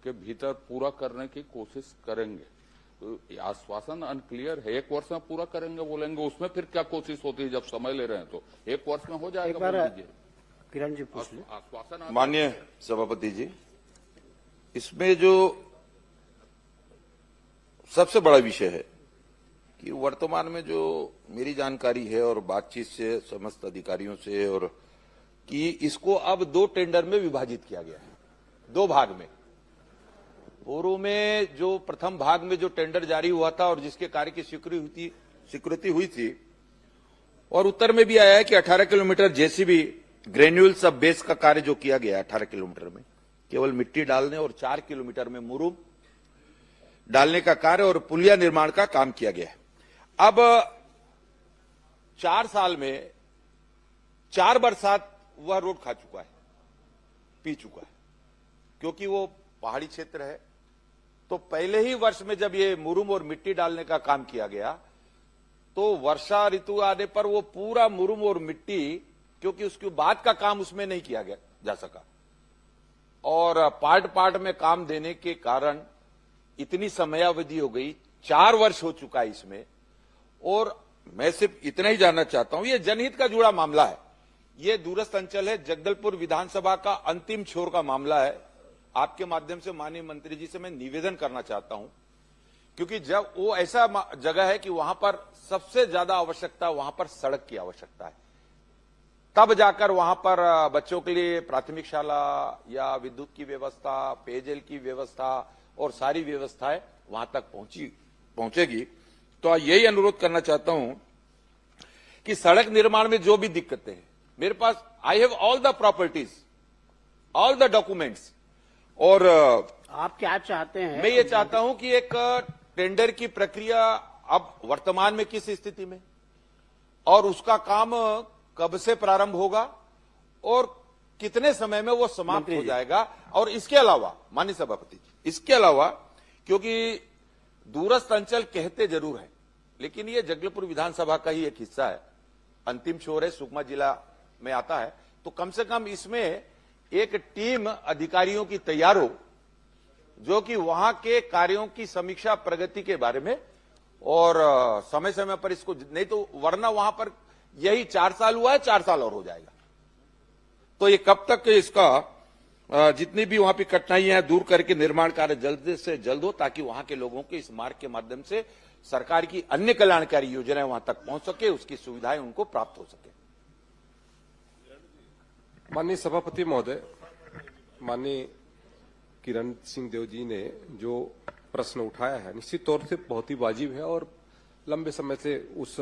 Speaker 8: के भीतर पूरा करने की कोशिश करेंगे, तो ये आश्वासन अनक्लियर है। 1 वर्ष में पूरा करेंगे बोलेंगे, उसमें फिर क्या कोशिश होती है जब समय ले रहे हैं तो 1 वर्ष में हो
Speaker 2: एक
Speaker 8: जाएगा।
Speaker 2: बार
Speaker 8: बोल दीजिए
Speaker 2: किरण जी पूछ लें।
Speaker 8: आश्वासन।
Speaker 1: माननीय सभापति जी, इसमें जो सबसे बड़ा विषय है कि वर्तमान में जो मेरी जानकारी है और बातचीत से समस्त अधिकारियों से, और कि इसको अब 2 टेंडर में विभाजित किया गया है, 2 भाग में। पूर्व में जो प्रथम भाग में जो टेंडर जारी हुआ था और जिसके कार्य की स्वीकृति हुई थी, और उत्तर में भी आया है कि 18 किलोमीटर जेसीबी ग्रेन्यूल सब बेस का कार्य जो किया गया 18 किलोमीटर में केवल मिट्टी डालने और 4 किलोमीटर में मुरूम डालने का कार्य और पुलिया निर्माण का काम किया गया है। अब 4 साल में 4 बरसात वह रोड खा चुका है, पी चुका है, क्योंकि वो पहाड़ी क्षेत्र है। तो पहले ही वर्ष में जब ये मुरूम और मिट्टी डालने का काम किया गया तो वर्षा ऋतु आने पर वो पूरा मुरूम और मिट्टी, क्योंकि उसके बाद का काम उसमें नहीं किया जा सका, और पार्ट में काम देने के कारण इतनी समयावधि हो गई, 4 वर्ष हो चुका है इसमें। और मैं सिर्फ इतना ही जानना चाहता हूं, ये जनहित का जुड़ा मामला है, ये दूरस्थ अंचल है, जगदलपुर विधानसभा का अंतिम छोर का मामला है। आपके माध्यम से माननीय मंत्री जी से मैं निवेदन करना चाहता हूं, क्योंकि जब वो ऐसा जगह है कि वहां पर सबसे ज्यादा आवश्यकता, वहां पर सड़क की आवश्यकता है, तब जाकर वहां पर बच्चों के लिए प्राथमिक शाला या विद्युत की व्यवस्था, पेयजल की व्यवस्था और सारी व्यवस्थाएं वहां तक पहुंचेगी। तो यही अनुरोध करना चाहता हूं कि सड़क निर्माण में जो भी दिक्कतें हैं, मेरे पास I have all the properties, all the documents, और
Speaker 2: आप क्या चाहते हैं?
Speaker 1: मैं ये चाहता हूं कि एक टेंडर की प्रक्रिया अब वर्तमान में किस स्थिति में, और उसका काम कब से प्रारंभ होगा और कितने समय में वो समाप्त हो जाएगा। और इसके अलावा माननीय सभापति जी, इसके अलावा, क्योंकि दूरस्थ अंचल कहते जरूर है, लेकिन ये जगदलपुर विधानसभा का ही एक हिस्सा है, अंतिम छोर है, सुकमा जिला में आता है, तो कम से कम इसमें एक टीम अधिकारियों की तैयार हो जो कि वहां के कार्यों की समीक्षा प्रगति के बारे में, और समय समय पर इसको, नहीं तो वरना वहां पर यही 4 साल हुआ है, 4 साल और हो जाएगा। तो ये कब तक इसका जितनी भी वहां पर कठिनाइयां हैं दूर करके निर्माण कार्य जल्द से जल्द हो, ताकि वहां के लोगों के इस मार्ग के माध्यम से सरकार की अन्य कल्याणकारी योजनाएं वहां तक पहुंच सके, उसकी सुविधाएं उनको प्राप्त हो सके।
Speaker 3: माननीय सभापति महोदय, माननीय किरण सिंह देव जी ने जो प्रश्न उठाया है निश्चित तौर से बहुत ही वाजिब है, और लंबे समय से उस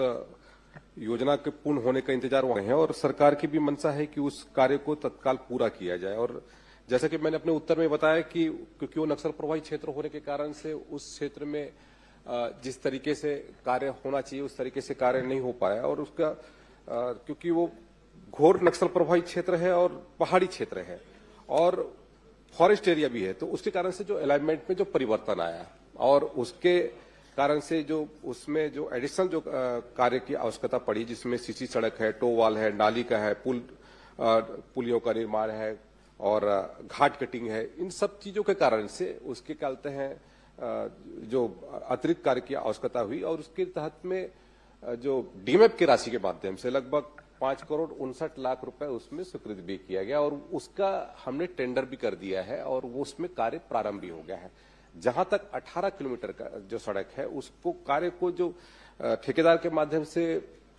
Speaker 3: योजना के पूर्ण होने का इंतजार वहां है, और सरकार की भी मंशा है कि उस कार्य को तत्काल पूरा किया जाए। और जैसा कि मैंने अपने उत्तर में बताया कि क्योंकि वो नक्सल प्रभावित क्षेत्र होने के कारण से उस क्षेत्र में जिस तरीके से कार्य होना चाहिए उस तरीके से कार्य नहीं हो पाया, और उसका क्योंकि वो घोर नक्सल प्रभावित क्षेत्र है और पहाड़ी क्षेत्र है और फॉरेस्ट एरिया भी है, तो उसके कारण से जो अलाइनमेंट में जो परिवर्तन आया और उसके कारण से जो उसमें जो एडिशनल जो कार्य की आवश्यकता पड़ी, जिसमें सीसी सड़क है, टो वाल है, नाली का है, पुलियों का निर्माण है और घाट कटिंग है, इन सब चीजों के कारण से उसके कहते हैं जो अतिरिक्त कार्य की आवश्यकता हुई, और उसके तहत में जो डीमेप की राशि के माध्यम से लगभग 5,59,00,000 रुपए उसमें स्वीकृत भी किया गया, और उसका हमने टेंडर भी कर दिया है और वो उसमें कार्य प्रारंभ भी हो गया है। जहां तक 18 किलोमीटर का जो सड़क है उसको कार्य को जो ठेकेदार के माध्यम से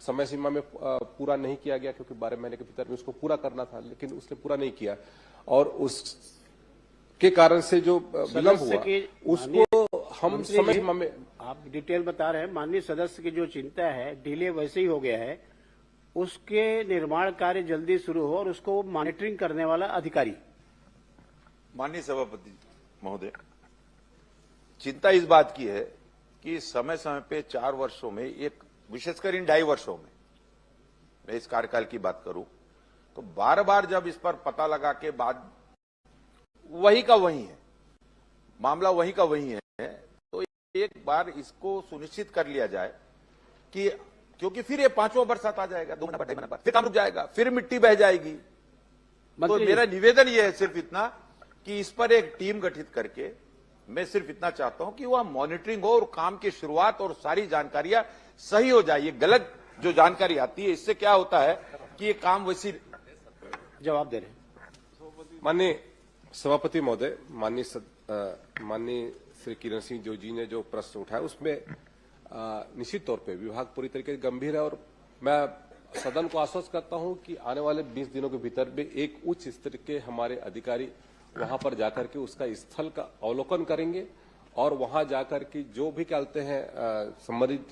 Speaker 3: समय सीमा में पूरा नहीं किया गया, क्योंकि 12 महीने के भीतर में उसको पूरा करना था, लेकिन उसने पूरा नहीं किया, और उसके कारण से जो विलंब हुआ उसको हम समय सीमा में,
Speaker 2: आप डिटेल बता रहे हैं, माननीय सदस्य की जो चिंता है, डिले वैसे ही हो गया है, उसके निर्माण कार्य जल्दी शुरू हो और उसको मॉनिटरिंग करने वाला अधिकारी।
Speaker 1: माननीय सभापति महोदय, चिंता इस बात की है कि समय समय पे 4 वर्षों में, एक विशेषकर इन 2.5 वर्षों में, मैं इस कार्यकाल की बात करूं तो बार बार जब इस पर पता लगा के बाद वही का वही है, मामला वही का वही है, तो एक बार इसको सुनिश्चित कर लिया जाए कि, क्योंकि फिर ये 5वां बरसात आ जाएगा, 2 महीना 2.5 महीना बाद फिर काम रुक जाएगा, फिर मिट्टी बह जाएगी। तो मेरा निवेदन ये है सिर्फ इतना कि इस पर एक टीम गठित करके मैं सिर्फ इतना चाहता हूं कि वह मॉनिटरिंग हो और काम की शुरुआत और सारी जानकारियां सही हो जाए। ये गलत जो जानकारी आती है, इससे क्या होता है कि ये काम वैसी।
Speaker 2: जवाब दे रहे हैं
Speaker 3: माननीय सभापति महोदय, माननीय श्री किरण सिंह जोजी ने जो प्रश्न उठाया उसमें निश्चित तौर पे विभाग पूरी तरीके से गंभीर है और मैं सदन को आश्वस्त करता हूं कि आने वाले 20 दिनों के भीतर में एक उच्च स्तर के हमारे अधिकारी वहां पर जाकर के उसका स्थल का अवलोकन करेंगे और वहां जाकर के जो भी कहते हैं संबंधित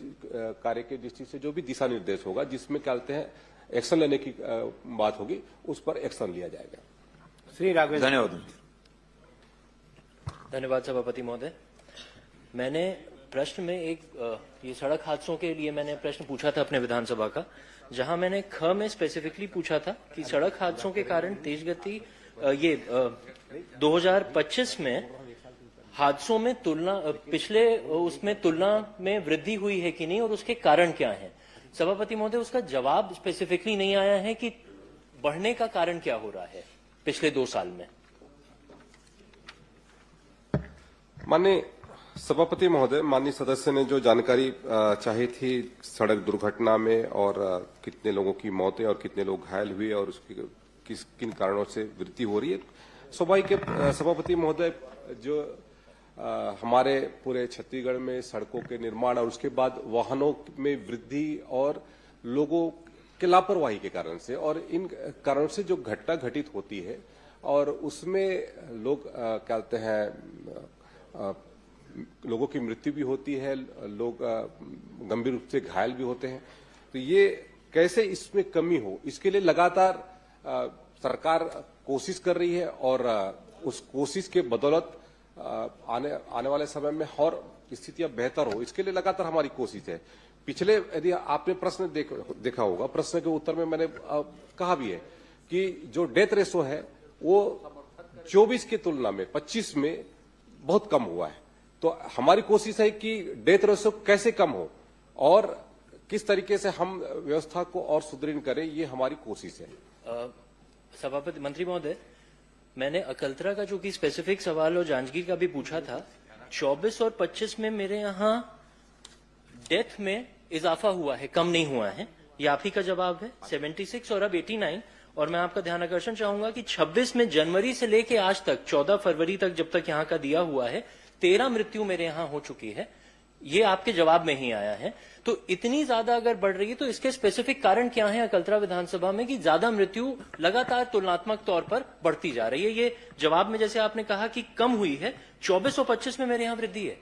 Speaker 3: कार्य के दृष्टि से जो भी दिशा निर्देश होगा, जिसमें कहते हैं एक्शन लेने की बात होगी, उस पर एक्शन लिया जाएगा।
Speaker 2: श्री राघवेंद्र।
Speaker 1: धन्यवाद।
Speaker 5: धन्यवाद सभापति महोदय। मैंने प्रश्न में ये सड़क हादसों के लिए मैंने प्रश्न पूछा था अपने विधानसभा का, जहां मैंने ख में स्पेसिफिकली पूछा था कि सड़क हादसों के कारण तेज गति 2025 में हादसों में पिछले उसमें तुलना में वृद्धि हुई है कि नहीं और उसके कारण क्या है। सभापति महोदय, उसका जवाब स्पेसिफिकली नहीं आया है कि बढ़ने का कारण क्या हो रहा है पिछले 2 साल में।
Speaker 3: माननीय सभापति महोदय, माननीय सदस्य ने जो जानकारी चाही थी सड़क दुर्घटना में और कितने लोगों की मौतें और कितने लोग घायल हुए और उसकी किन कारणों से वृद्धि हो रही है, स्वाभाविक सभापति महोदय जो हमारे पूरे छत्तीसगढ़ में सड़कों के निर्माण और उसके बाद वाहनों में वृद्धि और लोगों के लापरवाही के कारण से और इन कारणों से जो घटना घटित होती है और उसमें लोग कहते हैं लोगों की मृत्यु भी होती है, लोग गंभीर रूप से घायल भी होते हैं। तो ये कैसे इसमें कमी हो, इसके लिए लगातार सरकार कोशिश कर रही है और उस कोशिश के बदौलत आने वाले समय में और स्थितियां बेहतर हो, इसके लिए लगातार हमारी कोशिश है। पिछले यदि आपने प्रश्न देखा होगा, प्रश्न के उत्तर में मैंने कहा भी है कि जो डेथ रेशो है वो 24 की तुलना में 25 में बहुत कम हुआ है। तो हमारी कोशिश है कि डेथ रेशो कैसे कम हो और किस तरीके से हम व्यवस्था को और सुदृढ़ करें, ये हमारी कोशिश है।
Speaker 5: सभापति मंत्री महोदय, मैंने अकलतरा का जो कि स्पेसिफिक सवाल और जांजगीर का भी पूछा था, 24 और 25 में मेरे यहाँ डेथ में इजाफा हुआ है, कम नहीं हुआ है। ये आप ही का जवाब है। 76 और अब 89। और मैं आपका ध्यान आकर्षण चाहूंगा कि 26 में जनवरी से लेके आज तक 14 फरवरी तक जब तक यहाँ का दिया हुआ है 13 मृत्यु मेरे यहाँ हो चुकी है। ये आपके जवाब में ही आया है। तो इतनी ज्यादा अगर बढ़ रही है तो इसके स्पेसिफिक कारण क्या है अकलतरा विधानसभा में कि ज्यादा मृत्यु लगातार तुलनात्मक तौर पर बढ़ती जा रही है। ये जवाब में जैसे आपने कहा कि कम हुई है, 24 और 25 में मेरे यहाँ वृद्धि है।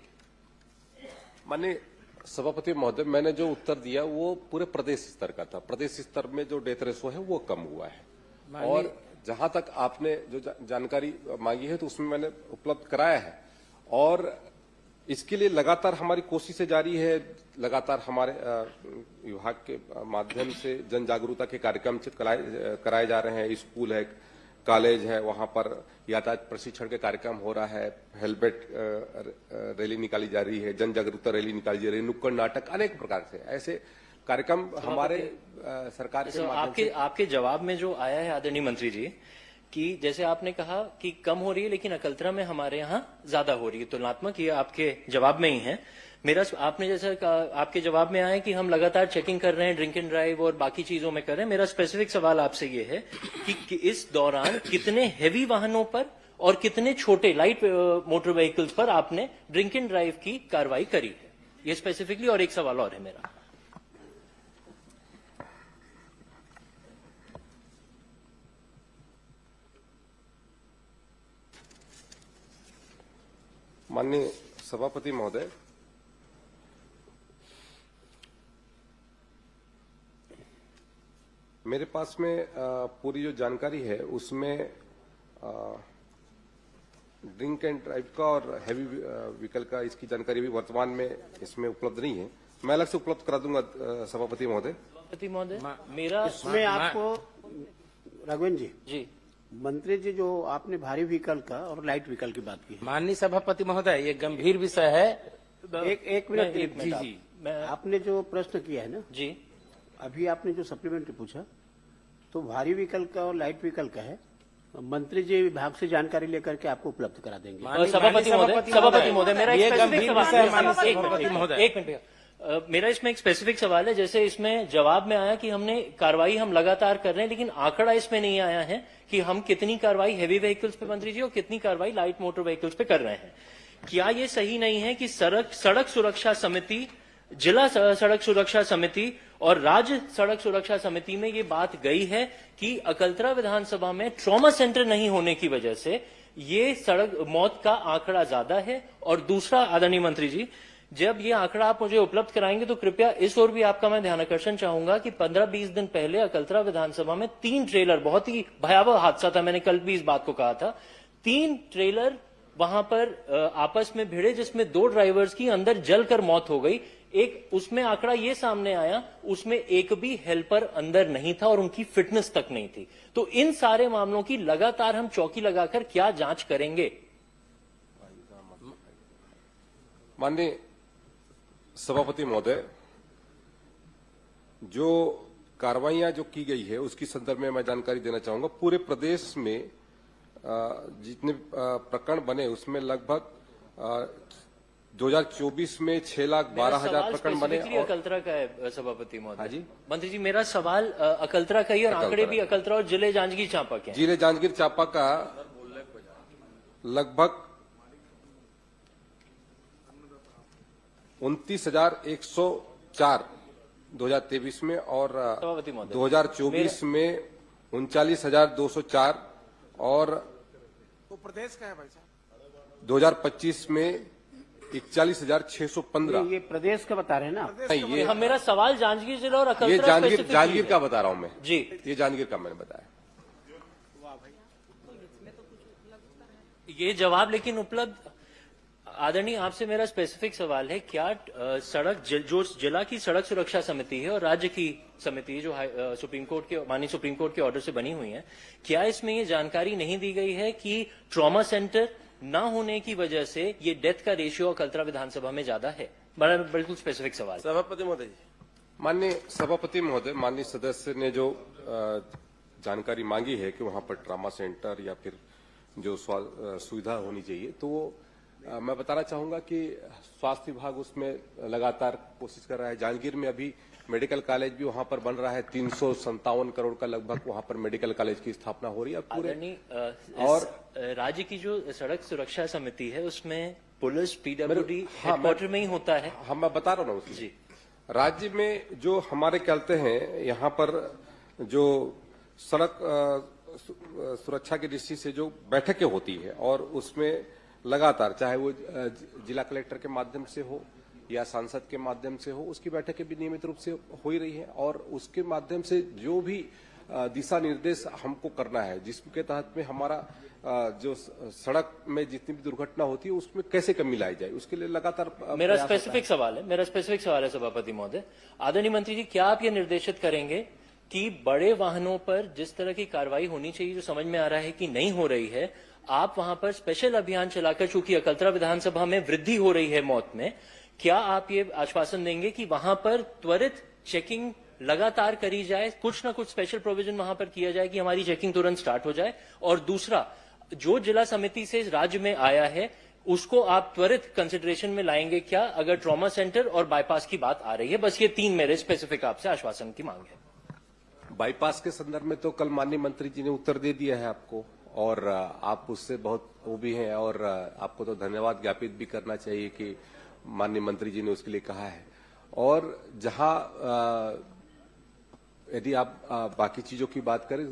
Speaker 3: माननीय सभापति महोदय, मैंने जो उत्तर दिया वो पूरे प्रदेश स्तर का था। प्रदेश स्तर में जो डेथ रेशो है वो कम हुआ है और जहां तक आपने जो जानकारी मांगी है तो उसमें मैंने उपलब्ध कराया है और इसके लिए लगातार हमारी कोशिशें जारी है। लगातार हमारे विभाग के माध्यम से जन जागरूकता के कार्यक्रम कराए जा रहे हैं। स्कूल है, कॉलेज है, वहां पर यातायात प्रशिक्षण के कार्यक्रम हो रहा है, हेलमेट रैली निकाली जा रही है, जन जागरूकता रैली निकाली जा रही है, नुक्कड़ नाटक, अनेक प्रकार से ऐसे कार्यक्रम हमारे सरकार के माध्यम से।
Speaker 5: आपके जवाब में जो आया है आदरणीय मंत्री जी कि जैसे आपने कहा कि कम हो रही है लेकिन अकलतरा में हमारे यहाँ ज्यादा हो रही है तुलनात्मक, ये आपके जवाब में ही है। मेरा आपने जैसा आपके जवाब में आया कि हम लगातार चेकिंग कर रहे हैं, ड्रिंक एंड ड्राइव और बाकी चीजों में कर रहे हैं। मेरा स्पेसिफिक सवाल आपसे ये है कि इस दौरान कितने हेवी वाहनों पर और कितने छोटे लाइट मोटर व्हीकल्स पर आपने ड्रिंक एंड ड्राइव की कार्रवाई करी है, ये स्पेसिफिकली। और एक सवाल और है मेरा।
Speaker 3: माननीय सभापति महोदय, मेरे पास में पूरी जो जानकारी है उसमें ड्रिंक एंड ड्राइव का और हैवी व्हीकल का इसकी जानकारी भी वर्तमान में इसमें उपलब्ध नहीं है। मैं अलग से उपलब्ध करा दूंगा सभापति महोदय।
Speaker 5: सभापति महोदय, मेरा
Speaker 2: इसमें आपको राघवेंद्र
Speaker 5: जी
Speaker 2: मंत्री जी जो आपने भारी व्हीकल का और लाइट व्हीकल की बात की है,
Speaker 16: माननीय सभापति महोदय, ये गंभीर विषय है।
Speaker 2: एक मिनट आपने जो प्रश्न किया है ना
Speaker 5: जी,
Speaker 2: अभी आपने जो सप्लीमेंट्री पूछा तो भारी व्हीकल का और लाइट व्हीकल का है मंत्री जी विभाग से जानकारी लेकर के आपको उपलब्ध करा देंगे।
Speaker 5: सभापति महोदय मेरा
Speaker 16: ये
Speaker 5: एक स्पेसिफिक
Speaker 16: गंभीर
Speaker 5: सवाल
Speaker 16: विषय है, माननीय सभापति
Speaker 5: है।
Speaker 16: महोदय।
Speaker 5: एक मिनट भैया। मेरा इसमें एक स्पेसिफिक सवाल है। जैसे इसमें जवाब में आया कि हमने कार्रवाई हम लगातार कर रहे हैं, लेकिन आंकड़ा इसमें नहीं आया है कि हम कितनी कार्रवाई हैवी व्हीकल्स पे मंत्री जी और कितनी कार्रवाई लाइट मोटर व्हीकल्स पे कर रहे हैं। क्या ये सही नहीं है कि सड़क सुरक्षा समिति, जिला सड़क सुरक्षा समिति और राज्य सड़क सुरक्षा समिति में ये बात गई है कि अकलतरा विधानसभा में ट्रॉमा सेंटर नहीं होने की वजह से ये सड़क मौत का आंकड़ा ज्यादा है? और दूसरा, आदरणीय मंत्री जी, जब ये आंकड़ा आप मुझे उपलब्ध कराएंगे तो कृपया इस ओर भी आपका मैं ध्यानाकर्षण चाहूंगा कि 15-20 दिन पहले अकलतरा विधानसभा में 3 ट्रेलर, बहुत ही भयावह हादसा था, मैंने कल भी इस बात को कहा था, 3 ट्रेलर वहां पर आपस में भिड़े जिसमें 2 ड्राइवर्स की अंदर जलकर मौत हो गई। एक उसमें आंकड़ा ये सामने आया, उसमें एक भी हेल्पर अंदर नहीं था और उनकी फिटनेस तक नहीं थी। तो इन सारे मामलों की लगातार हम चौकी लगाकर क्या जांच करेंगे?
Speaker 3: माननीय सभापति महोदय, जो कार्रवाइयां जो की गई है उसकी संदर्भ में मैं जानकारी देना चाहूंगा। पूरे प्रदेश में जितने प्रकरण बने उसमें लगभग 2024 में 6,12,000 प्रकरण बने।
Speaker 5: अकलतरा का है सभापति महोदय। हाँ जी मंत्री जी, मेरा सवाल अकलतरा का ही और आंकड़े भी अकलतरा और जिले जांजगीर चांपा के।
Speaker 3: जिले जांजगीर चांपा का लगभग 29,104 2023 में और 2024 में 39,204 और
Speaker 15: प्रदेश का है भाई साहब
Speaker 3: 2025 में 41,615।
Speaker 2: ये प्रदेश का बता रहे हैं ना?
Speaker 3: नहीं, ये
Speaker 5: मेरा सवाल जांजगीर जिला और अकलतरा
Speaker 3: ये जांजगीर का बता रहा हूं मैं
Speaker 5: जी।
Speaker 3: ये जांजगीर का मैंने बताया।
Speaker 5: ये जवाब लेकिन उपलब्ध, आदरणीय आपसे मेरा स्पेसिफिक सवाल है, क्या जो जिला की सड़क सुरक्षा समिति है और राज्य की समिति जो सुप्रीम कोर्ट के माननीय सुप्रीम कोर्ट के ऑर्डर से बनी हुई है, क्या इसमें ये जानकारी नहीं दी गई है कि ट्रॉमा सेंटर ना होने की वजह से ये डेथ का रेशियो अकलतरा विधानसभा में ज्यादा है? बड़ा बिल्कुल स्पेसिफिक सवाल।
Speaker 15: सभापति महोदय।
Speaker 3: माननीय सभापति महोदय, माननीय सदस्य ने जो जानकारी मांगी है कि वहां पर ट्रॉमा सेंटर या फिर जो सुविधा होनी चाहिए, तो मैं बताना चाहूंगा कि स्वास्थ्य विभाग उसमें लगातार कोशिश कर रहा है। जांजगीर में अभी मेडिकल कॉलेज भी वहां पर बन रहा है, 357 करोड़ का लगभग वहां पर मेडिकल कॉलेज की स्थापना हो रही है पूरे।
Speaker 5: और राज्य की जो सड़क सुरक्षा समिति है उसमें पुलिस पीडब्ल्यूडी हेडक्वार्टर में ही होता है।
Speaker 3: हम मैं बता रहा हूँ ना जी। राज्य में जो हमारे कहते हैं यहाँ पर जो सड़क सुरक्षा की दृष्टि से जो बैठकें होती है और उसमें लगातार, चाहे वो जिला कलेक्टर के माध्यम से हो या सांसद के माध्यम से हो, उसकी बैठकें भी नियमित रूप से हो ही रही है और उसके माध्यम से जो भी दिशा निर्देश हमको करना है, जिसके तहत में हमारा जो सड़क में जितनी भी दुर्घटना होती है उसमें कैसे कमी लाई जाए, उसके लिए लगातार
Speaker 5: मेरा स्पेसिफिक सवाल है सभापति महोदय। आदरणीय मंत्री जी, क्या आप ये निर्देशित करेंगे कि बड़े वाहनों पर जिस तरह की कार्रवाई होनी चाहिए, जो समझ में आ रहा है कि नहीं हो रही है, आप वहां पर स्पेशल अभियान चलाकर, चूंकि अकलतरा विधानसभा में वृद्धि हो रही है मौत में, क्या आप ये आश्वासन देंगे कि वहां पर त्वरित चेकिंग लगातार करी जाए, कुछ ना कुछ स्पेशल प्रोविजन वहां पर किया जाए कि हमारी चेकिंग तुरंत स्टार्ट हो जाए? और दूसरा, जो जिला समिति से राज्य में आया है उसको आप त्वरित कंसिडरेशन में लाएंगे क्या, अगर ट्रॉमा सेंटर और बाईपास की बात आ रही है? बस ये 3 मेरे स्पेसिफिक आपसे आश्वासन की मांग है।
Speaker 3: बाईपास के संदर्भ में तो कल माननीय मंत्री जी ने उत्तर दे दिया है आपको, और आप उससे बहुत वो भी हैं, और आपको तो धन्यवाद ज्ञापित भी करना चाहिए कि माननीय मंत्री जी ने उसके लिए कहा है। और जहां यदि आप बाकी चीजों की बात करें,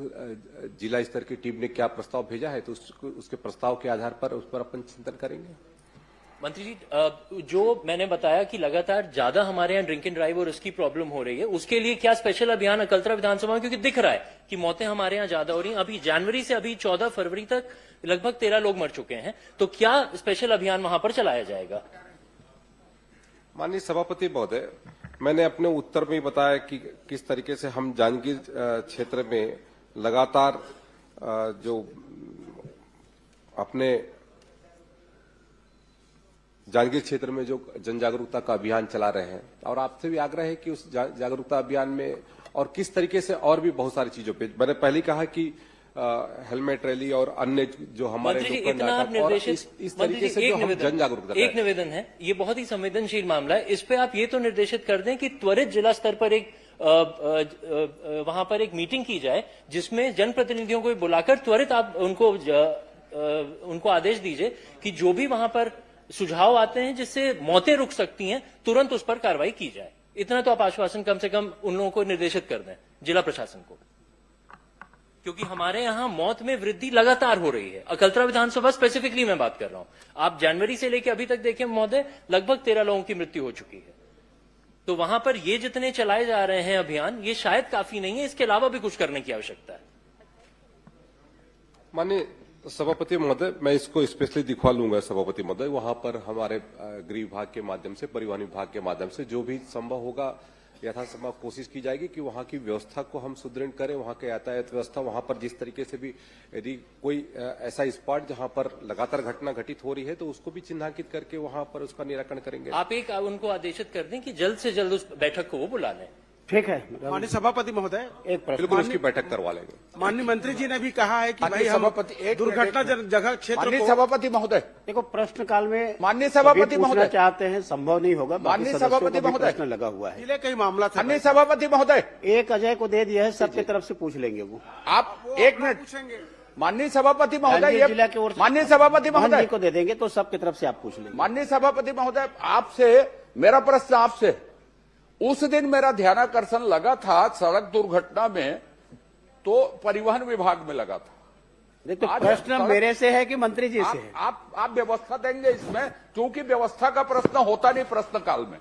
Speaker 3: जिला स्तर की टीम ने क्या प्रस्ताव भेजा है, तो उसके प्रस्ताव के आधार पर उस पर अपन चिंतन करेंगे।
Speaker 5: मंत्री जी, जो मैंने बताया कि लगातार ज्यादा हमारे यहाँ ड्रिंक एंड ड्राइव और उसकी प्रॉब्लम हो रही है, उसके लिए क्या स्पेशल अभियान अकलतरा विधानसभा में, क्योंकि दिख रहा है कि मौतें हमारे यहाँ ज्यादा हो रही हैं, अभी जनवरी से अभी 14 फरवरी तक लगभग 13 लोग मर चुके हैं, तो क्या स्पेशल अभियान वहां पर चलाया जाएगा?
Speaker 3: माननीय सभापति महोदय, मैंने अपने उत्तर में बताया कि किस तरीके से हम जांजगीर क्षेत्र में लगातार जो अपने जांजगीर क्षेत्र में जो जन जागरूकता का अभियान चला रहे हैं, और आपसे भी आग्रह है कि उस जागरूकता अभियान में और किस तरीके से और भी बहुत सारी चीजों पे, मैंने पहले कहा कि हेलमेट रैली और अन्य जो हमारे
Speaker 5: मंत्री जी,
Speaker 3: नुक्कड़
Speaker 5: इतना आप
Speaker 3: नाटक और
Speaker 5: निर्देशित
Speaker 3: इस तरीके से जो हम जन जागरूकता कर रहे
Speaker 5: एक
Speaker 3: हैं।
Speaker 5: निवेदन है, ये बहुत ही संवेदनशील मामला है। इस पे आप ये तो निर्देशित कर दें कि त्वरित जिला स्तर पर एक वहां पर एक मीटिंग की जाए, जिसमें जनप्रतिनिधियों को बुलाकर त्वरित आप उनको आदेश दीजिए कि जो भी वहां पर सुझाव आते हैं जिससे मौतें रुक सकती हैं, तुरंत उस पर कार्रवाई की जाए। इतना तो आप आश्वासन कम से कम उन लोगों को निर्देशित कर दें, जिला प्रशासन को, क्योंकि हमारे यहां मौत में वृद्धि लगातार हो रही है। अकलतरा विधानसभा स्पेसिफिकली मैं बात कर रहा हूं। आप जनवरी से लेकर अभी तक देखें महोदय, लगभग 13 लोगों की मृत्यु हो चुकी है। तो वहां पर ये जितने चलाए जा रहे हैं अभियान, ये शायद काफी नहीं है, इसके अलावा भी कुछ करने की आवश्यकता है।
Speaker 3: माननीय सभापति महोदय, मैं इसको स्पेशली दिखवा लूंगा सभापति महोदय। वहां पर हमारे गृह विभाग के माध्यम से, परिवहन विभाग के माध्यम से जो भी संभव होगा यथासंभव कोशिश की जाएगी कि वहां की व्यवस्था को हम सुदृढ़ करें। वहां के यातायात व्यवस्था, वहां पर जिस तरीके से भी यदि कोई ऐसा स्पॉट जहां पर लगातार घटना घटित हो रही है तो उसको भी चिन्हांकित करके वहां पर उसका निराकरण करेंगे।
Speaker 5: आप एक उनको आदेशित कर दें कि जल्द से जल्द उस बैठक को वो बुला लें।
Speaker 2: ठीक है
Speaker 6: माननीय सभापति महोदय,
Speaker 2: एक प्रश्न।
Speaker 3: बिल्कुल उसकी बैठक करवा लेंगे।
Speaker 6: माननीय मंत्री जी ने भी कहा है कि
Speaker 8: माननीय
Speaker 6: भाई हम
Speaker 8: सभापति, एक
Speaker 6: दुर्घटना
Speaker 8: मिनट।
Speaker 6: जगह क्षेत्र
Speaker 8: माननीय
Speaker 6: को
Speaker 8: सभापति महोदय,
Speaker 2: देखो प्रश्न काल में
Speaker 8: माननीय सभापति
Speaker 2: सभी पूछना
Speaker 8: महोदय,
Speaker 2: चाहते हैं, संभव नहीं होगा। बाकी
Speaker 8: माननीय
Speaker 2: सदस्यों
Speaker 8: सभापति
Speaker 2: को भी
Speaker 8: महोदय,
Speaker 2: प्रश्न लगा हुआ है।
Speaker 6: जिले का ही मामला था।
Speaker 8: माननीय सभापति महोदय,
Speaker 2: एक अजय को दे दिया है, सबकी तरफ से पूछ लेंगे वो।
Speaker 8: आप एक मिनट।
Speaker 6: पूछेंगे।
Speaker 8: माननीय सभापति महोदय,
Speaker 2: जांजगीर जिला की ओर से
Speaker 8: माननीय सभापति
Speaker 2: मोहन
Speaker 8: महोदय
Speaker 2: जी को दे देंगे तो सबकी तरफ से आप पूछ लेंगे।
Speaker 8: माननीय सभापति महोदय, आपसे मेरा प्रश्न आपसे, उस दिन मेरा ध्यानाकर्षण लगा था सड़क दुर्घटना में तो परिवहन विभाग में लगा था।
Speaker 2: देखो प्रश्न मेरे से है कि मंत्री जी से है?
Speaker 8: आप व्यवस्था देंगे इसमें, क्योंकि व्यवस्था का प्रश्न होता नहीं प्रश्न काल में।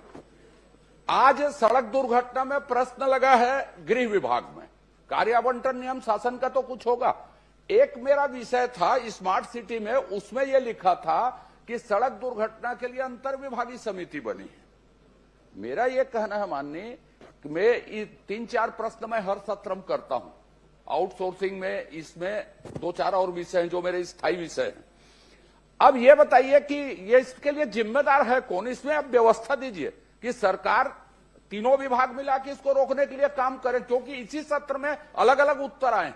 Speaker 8: आज सड़क दुर्घटना में प्रश्न लगा है गृह विभाग में, कार्य आवंटन नियम शासन का तो कुछ होगा। एक मेरा विषय था स्मार्ट सिटी में, उसमें यह लिखा था कि सड़क दुर्घटना के लिए अंतर विभागीय समिति बनी है। मेरा यह कहना है माननीय कि मैं 3-4 प्रश्न मैं हर सत्र में करता हूं, आउटसोर्सिंग में, इसमें 2-4 और विषय हैं जो मेरे स्थायी विषय हैं। अब यह बताइए कि ये इसके लिए जिम्मेदार है कौन? इसमें आप व्यवस्था दीजिए कि सरकार तीनों विभाग मिला के इसको रोकने के लिए काम करे, क्योंकि इसी सत्र में अलग अलग उत्तर आए।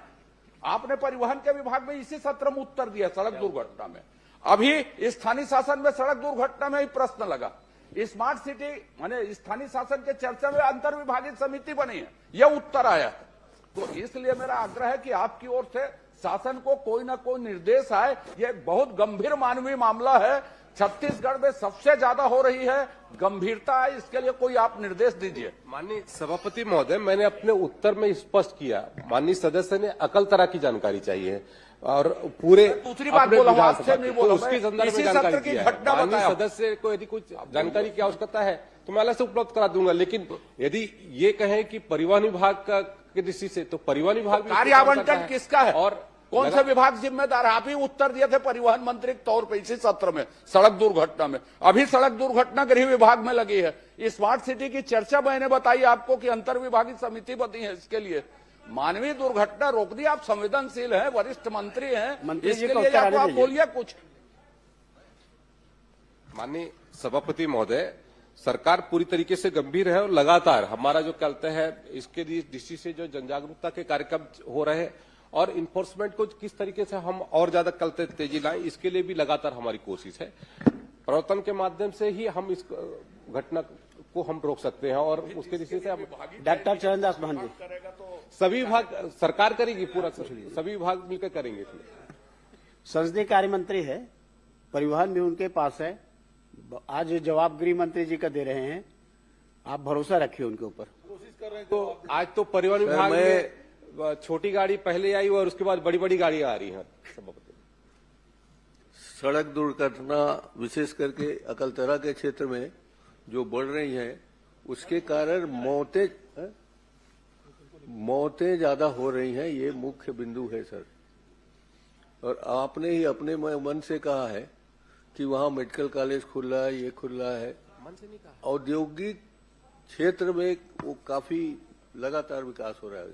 Speaker 8: आपने परिवहन के विभाग में इसी सत्र में उत्तर दिया सड़क दुर्घटना में। अभी स्थानीय शासन में सड़क दुर्घटना में ही प्रश्न लगा। स्मार्ट सिटी माने स्थानीय शासन के चर्चा में अंतर विभागीय समिति बनी है, यह उत्तर आया है। तो इसलिए मेरा आग्रह है कि आपकी ओर से शासन को कोई ना कोई निर्देश आए। यह बहुत गंभीर मानवीय मामला है, छत्तीसगढ़ में सबसे ज्यादा हो रही है, गंभीरता है, इसके लिए कोई आप निर्देश दीजिए।
Speaker 3: माननीय सभापति महोदय, मैंने अपने उत्तर में स्पष्ट किया, माननीय सदस्य ने अकलतरा की जानकारी चाहिए और पूरे
Speaker 8: दूसरी बात बोला हूं, आपसे नहीं बोला,
Speaker 3: उसके संदर्भ
Speaker 8: इसी
Speaker 3: में
Speaker 8: सत्र
Speaker 3: जानकारी
Speaker 8: की
Speaker 3: दिया है।
Speaker 8: घटना
Speaker 3: माननीय
Speaker 8: बताया।
Speaker 3: सदस्य को यदि कुछ जानकारी की आवश्यकता है तो मैं अलग से उपलब्ध करा दूंगा, लेकिन यदि ये कहें कि परिवहन विभाग का की दृष्टि से, तो परिवहन विभाग भी
Speaker 8: कार्य आवंटन किसका है
Speaker 3: और
Speaker 8: कौन सा विभाग जिम्मेदार है? आप ही उत्तर दिए थे परिवहन मंत्री के तौर पर इसी सत्र में सड़क दुर्घटना में। अभी सड़क दुर्घटना गृह विभाग में लगी है। स्मार्ट सिटी की चर्चा मैंने बताई आपको कि अंतर विभागीय समिति बनी है इसके लिए। मानवीय दुर्घटना रोक दी, आप संवेदनशील हैं, वरिष्ठ मंत्री हैं, इसके लिए आप बोलिए कुछ।
Speaker 3: माननीय सभापति महोदय, सरकार पूरी तरीके से गंभीर है और लगातार हमारा जो कहते हैं इसके दृष्टि से जो जन जागरूकता के कार्यक्रम हो रहे हैं और इन्फोर्समेंट को किस तरीके से हम और ज्यादा कल तेजी लाएं, इसके लिए भी लगातार हमारी कोशिश है। प्रवर्तन के माध्यम से ही हम इस घटना को हम रोक सकते हैं और उसके दृष्टि से हम
Speaker 2: डॉक्टर चरणदास महंत जी,
Speaker 3: सभी विभाग सरकार करेगी, पूरा सभी विभाग मिलकर करेंगे।
Speaker 2: संसदीय कार्य मंत्री है, परिवहन भी उनके पास है, आज जवाब गृह मंत्री जी का दे रहे हैं, आप भरोसा रखिए उनके ऊपर।
Speaker 3: तो आज तो परिवहन विभाग में छोटी गाड़ी पहले आई और उसके बाद बड़ी बड़ी गाड़ियां आ रही हैं।
Speaker 9: सड़क दुर्घटना विशेष करके अकलतरा के क्षेत्र में जो बढ़ रही हैं, उसके कारण मौतें ज्यादा हो रही हैं, ये मुख्य बिंदु है सर। और आपने ही अपने मन से कहा है कि वहां मेडिकल कॉलेज खुल रहा है, ये खुल रहा है। औद्योगिक क्षेत्र में वो काफी लगातार विकास हो रहा है,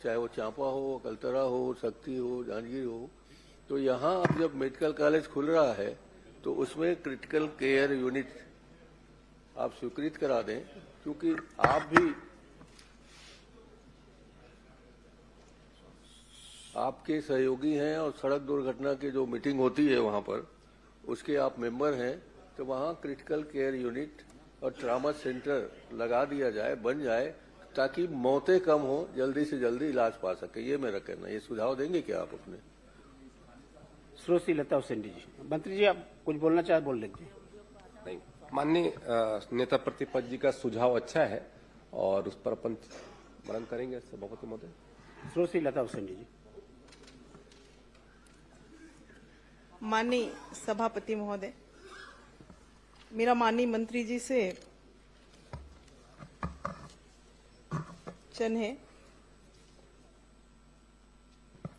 Speaker 9: चाहे वो चांपा हो, अकलतरा हो, शक्ति हो, जांजगीर हो। तो यहाँ अब जब मेडिकल कॉलेज खुल रहा है तो उसमें क्रिटिकल केयर यूनिट आप स्वीकृत करा दें, क्योंकि आप भी आपके सहयोगी हैं और सड़क दुर्घटना की जो मीटिंग होती है वहां पर उसके आप मेंबर हैं, तो वहां क्रिटिकल केयर यूनिट और ट्रामा सेंटर लगा दिया जाए, बन जाए, ताकि मौतें कम हो, जल्दी से जल्दी इलाज पा सके। ये मेरा कहना है। ये सुझाव देंगे क्या आप अपने?
Speaker 2: श्रीमती लता हुसैन जी, मंत्री जी आप कुछ बोलना चाहे बोल लीजिए।
Speaker 3: नहीं, माननीय नेता प्रतिपक्ष जी का सुझाव अच्छा है और उस पर अपन मनन करेंगे सभापति महोदय।
Speaker 2: श्रीमती लता हुसैन जी।
Speaker 10: माननीय सभापति महोदय, मेरा माननीय मंत्री जी से प्रश्न है।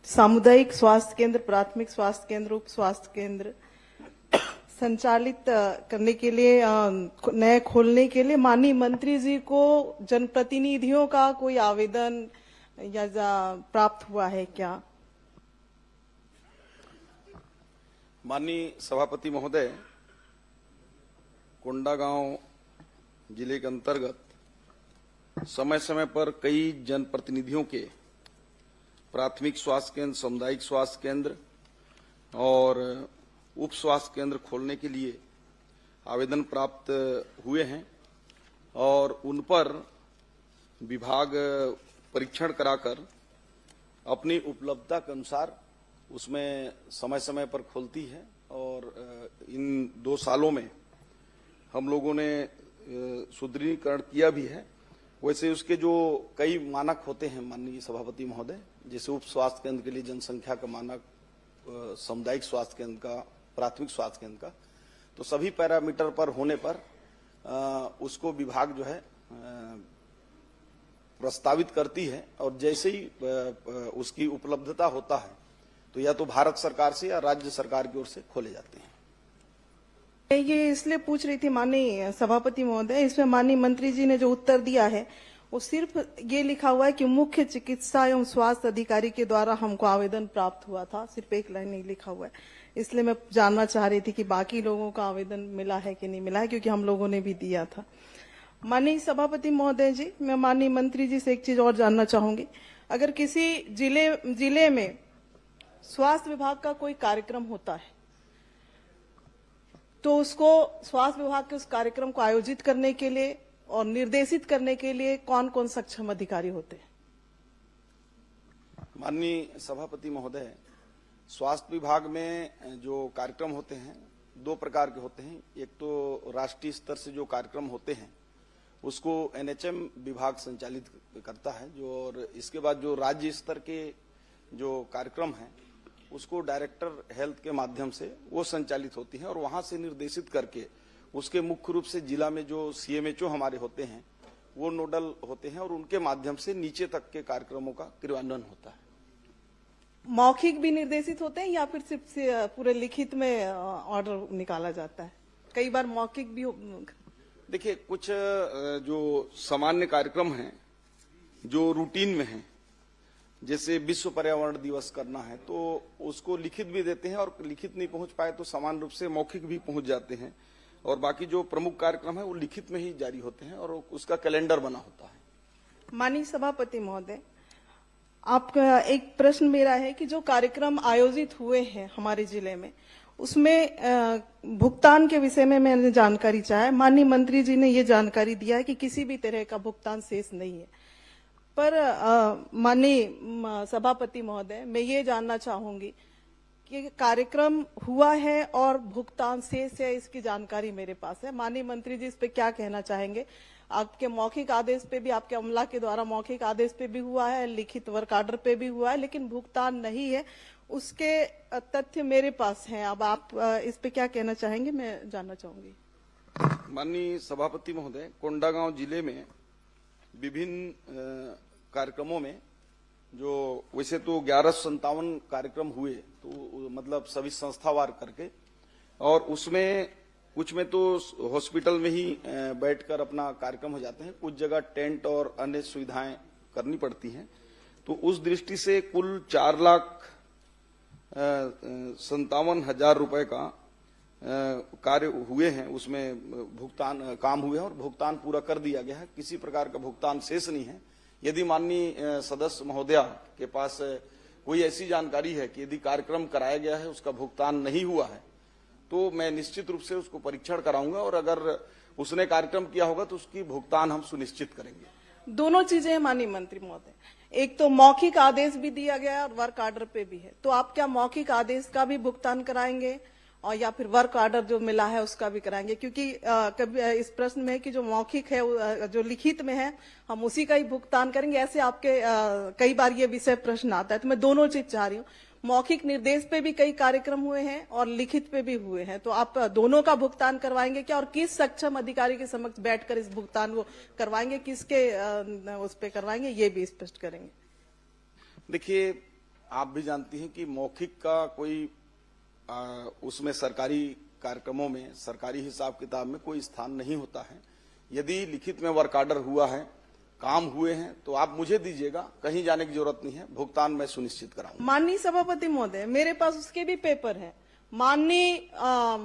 Speaker 10: सामुदायिक स्वास्थ्य केंद्र, प्राथमिक स्वास्थ्य केंद्र, उप स्वास्थ्य केंद्र संचालित करने के लिए, नए खोलने के लिए माननीय मंत्री जी को जनप्रतिनिधियों का कोई आवेदन या प्राप्त हुआ है क्या?
Speaker 7: माननीय सभापति महोदय, कोंडागांव जिले के अंतर्गत समय समय पर कई जनप्रतिनिधियों के प्राथमिक स्वास्थ्य केंद्र, सामुदायिक स्वास्थ्य केंद्र और उप स्वास्थ्य केंद्र खोलने के लिए आवेदन प्राप्त हुए हैं और उन पर विभाग परीक्षण कराकर अपनी उपलब्धता के अनुसार उसमें समय समय पर खोलती है। और इन 2 सालों में हम लोगों ने सुदृढ़ीकरण किया भी है। वैसे उसके जो कई मानक होते हैं माननीय सभापति महोदय, जैसे उप स्वास्थ्य केंद्र के लिए जनसंख्या का मानक, सामुदायिक स्वास्थ्य केंद्र का, प्राथमिक स्वास्थ्य केंद्र का, तो सभी पैरामीटर पर होने पर उसको विभाग जो है प्रस्तावित करती है और जैसे ही उसकी उपलब्धता होता है तो या तो भारत सरकार से या राज्य सरकार की ओर से खोले जाते हैं।
Speaker 10: ये इसलिए पूछ रही थी माननीय सभापति महोदय, इसमें माननीय मंत्री जी ने जो उत्तर दिया है वो सिर्फ ये लिखा हुआ है कि मुख्य चिकित्सा एवं स्वास्थ्य अधिकारी के द्वारा हमको आवेदन प्राप्त हुआ था, सिर्फ एक लाइन नहीं लिखा हुआ है। इसलिए मैं जानना चाह रही थी कि बाकी लोगों का आवेदन मिला है कि नहीं मिला है, क्योंकि हम लोगों ने भी दिया था। माननीय सभापति महोदय जी, मैं माननीय मंत्री जी से एक चीज और जानना चाहूंगी। अगर किसी जिले में स्वास्थ्य विभाग का कोई कार्यक्रम होता है तो उसको स्वास्थ्य विभाग के उस कार्यक्रम को आयोजित करने के लिए और निर्देशित करने के लिए कौन कौन सक्षम अधिकारी होते हैं?
Speaker 7: माननीय सभापति महोदय, स्वास्थ्य विभाग में जो कार्यक्रम होते हैं 2 प्रकार के होते हैं। एक तो राष्ट्रीय स्तर से जो कार्यक्रम होते हैं उसको एनएचएम विभाग संचालित करता है, जो और इसके बाद जो राज्य स्तर के जो कार्यक्रम हैं उसको डायरेक्टर हेल्थ के माध्यम से वो संचालित होती है और वहां से निर्देशित करके उसके मुख्य रूप से जिला में जो सीएमएचओ हमारे होते हैं वो नोडल होते हैं और उनके माध्यम से नीचे तक के कार्यक्रमों का क्रियान्वयन होता है।
Speaker 10: मौखिक भी निर्देशित होते हैं या फिर सिर्फ पूरे लिखित में ऑर्डर निकाला जाता है? कई बार मौखिक भी
Speaker 7: देखिए, कुछ जो सामान्य कार्यक्रम हैं जो रूटीन में हैं, जैसे विश्व पर्यावरण दिवस करना है तो उसको लिखित भी देते हैं और लिखित नहीं पहुंच पाए तो समान रूप से मौखिक भी पहुंच जाते हैं। और बाकी जो प्रमुख कार्यक्रम है वो लिखित में ही जारी होते हैं और उसका कैलेंडर बना होता है।
Speaker 10: माननीय सभापति महोदय, आपका एक प्रश्न मेरा है कि जो कार्यक्रम आयोजित हुए हैं हमारे जिले में उसमें भुगतान के विषय में मैंने जानकारी चाहा। माननीय मंत्री जी ने ये जानकारी दिया है कि किसी भी तरह का भुगतान शेष नहीं है, पर माननीय सभापति महोदय, मैं ये जानना चाहूंगी कि कार्यक्रम हुआ है और भुगतान शेष है, इसकी जानकारी मेरे पास है। माननीय मंत्री जी इस पे क्या कहना चाहेंगे? आपके मौखिक आदेश पे भी, आपके अमला के द्वारा मौखिक आदेश पे भी हुआ है, लिखित वर्क आर्डर पे भी हुआ है, लेकिन भुगतान नहीं है, उसके तथ्य मेरे पास हैं। अब आप इस पे क्या कहना चाहेंगे, मैं जानना चाहूंगी।
Speaker 7: माननीय सभापति महोदय, कोंडागांव जिले में विभिन्न कार्यक्रमों में जो वैसे तो 1157 कार्यक्रम हुए, तो मतलब सभी संस्थावार करके, और उसमें कुछ में तो हॉस्पिटल में ही बैठकर अपना कार्यक्रम हो जाते हैं, कुछ जगह टेंट और अन्य सुविधाएं करनी पड़ती हैं। तो उस दृष्टि से कुल 4,57,000 रुपए का कार्य हुए हैं, उसमें भुगतान काम हुए हैं और भुगतान पूरा कर दिया गया है। किसी प्रकार का भुगतान शेष नहीं है। यदि माननीय सदस्य महोदया के पास कोई ऐसी जानकारी है कि यदि कार्यक्रम कराया गया है उसका भुगतान नहीं हुआ है तो मैं निश्चित रूप से उसको परीक्षण कराऊंगा और अगर उसने कार्यक्रम किया होगा तो उसकी भुगतान हम सुनिश्चित करेंगे।
Speaker 10: दोनों चीजें हैं माननीय मंत्री महोदय, एक तो मौखिक आदेश भी दिया गया है और वर्क ऑर्डर पे भी है, तो आप क्या मौखिक आदेश का भी भुगतान कराएंगे और या फिर वर्क ऑर्डर जो मिला है उसका भी कराएंगे? क्योंकि कभी इस प्रश्न में है कि जो मौखिक है जो लिखित में है हम उसी का ही भुगतान करेंगे, ऐसे आपके कई बार ये विषय प्रश्न आता है। तो मैं दोनों चीज चाह रही हूँ, मौखिक निर्देश पे भी कई कार्यक्रम हुए हैं और लिखित पे भी हुए हैं, तो आप दोनों का भुगतान करवाएंगे क्या और किस सक्षम अधिकारी के समक्ष बैठकर इस भुगतान को करवाएंगे, किसके उस पे करवाएंगे, ये भी स्पष्ट करेंगे।
Speaker 7: देखिए, आप भी जानती हैं कि मौखिक का कोई उसमें सरकारी कार्यक्रमों में सरकारी हिसाब किताब में कोई स्थान नहीं होता है। यदि लिखित में वर्क ऑर्डर हुआ है, काम हुए हैं, तो आप मुझे दीजिएगा, कहीं जाने की जरूरत नहीं है, भुगतान मैं सुनिश्चित कराऊंगा।
Speaker 10: माननीय सभापति महोदय, मेरे पास उसके भी पेपर है। माननीय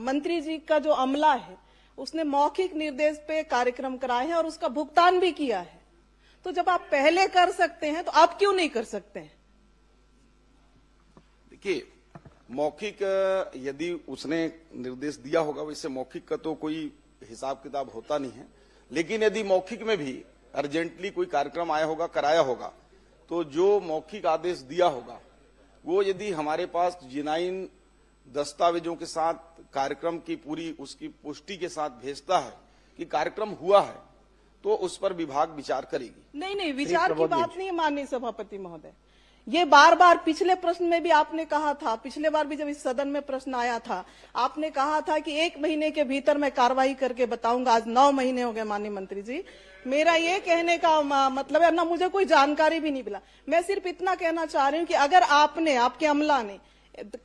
Speaker 10: मंत्री जी का जो अमला है उसने मौखिक निर्देश पे कार्यक्रम कराए हैं और उसका भुगतान भी किया है, तो जब आप पहले कर सकते हैं तो आप क्यों नहीं कर सकते हैं?
Speaker 7: देखिए, मौखिक यदि उसने निर्देश दिया होगा, वैसे मौखिक का तो कोई हिसाब किताब होता नहीं है, लेकिन यदि मौखिक में भी अर्जेंटली कोई कार्यक्रम आया होगा, कराया होगा, तो जो मौखिक आदेश दिया होगा वो यदि हमारे पास जिनाइन दस्तावेजों के साथ कार्यक्रम की पूरी उसकी पुष्टि के साथ भेजता है कि कार्यक्रम हुआ है, तो उस पर विभाग विचार करेगी।
Speaker 10: नहीं, विचार की बात नहीं है माननीय सभापति महोदय, ये बार बार पिछले प्रश्न में भी आपने कहा था, पिछले बार भी जब इस सदन में प्रश्न आया था आपने कहा था कि 1 महीने के भीतर मैं कार्रवाई करके बताऊंगा। आज 9 महीने हो गए माननीय मंत्री जी। मेरा ये कहने का मतलब है ना, मुझे कोई जानकारी भी नहीं मिला। मैं सिर्फ इतना कहना चाह रही हूँ कि अगर आपने, आपके अमला ने,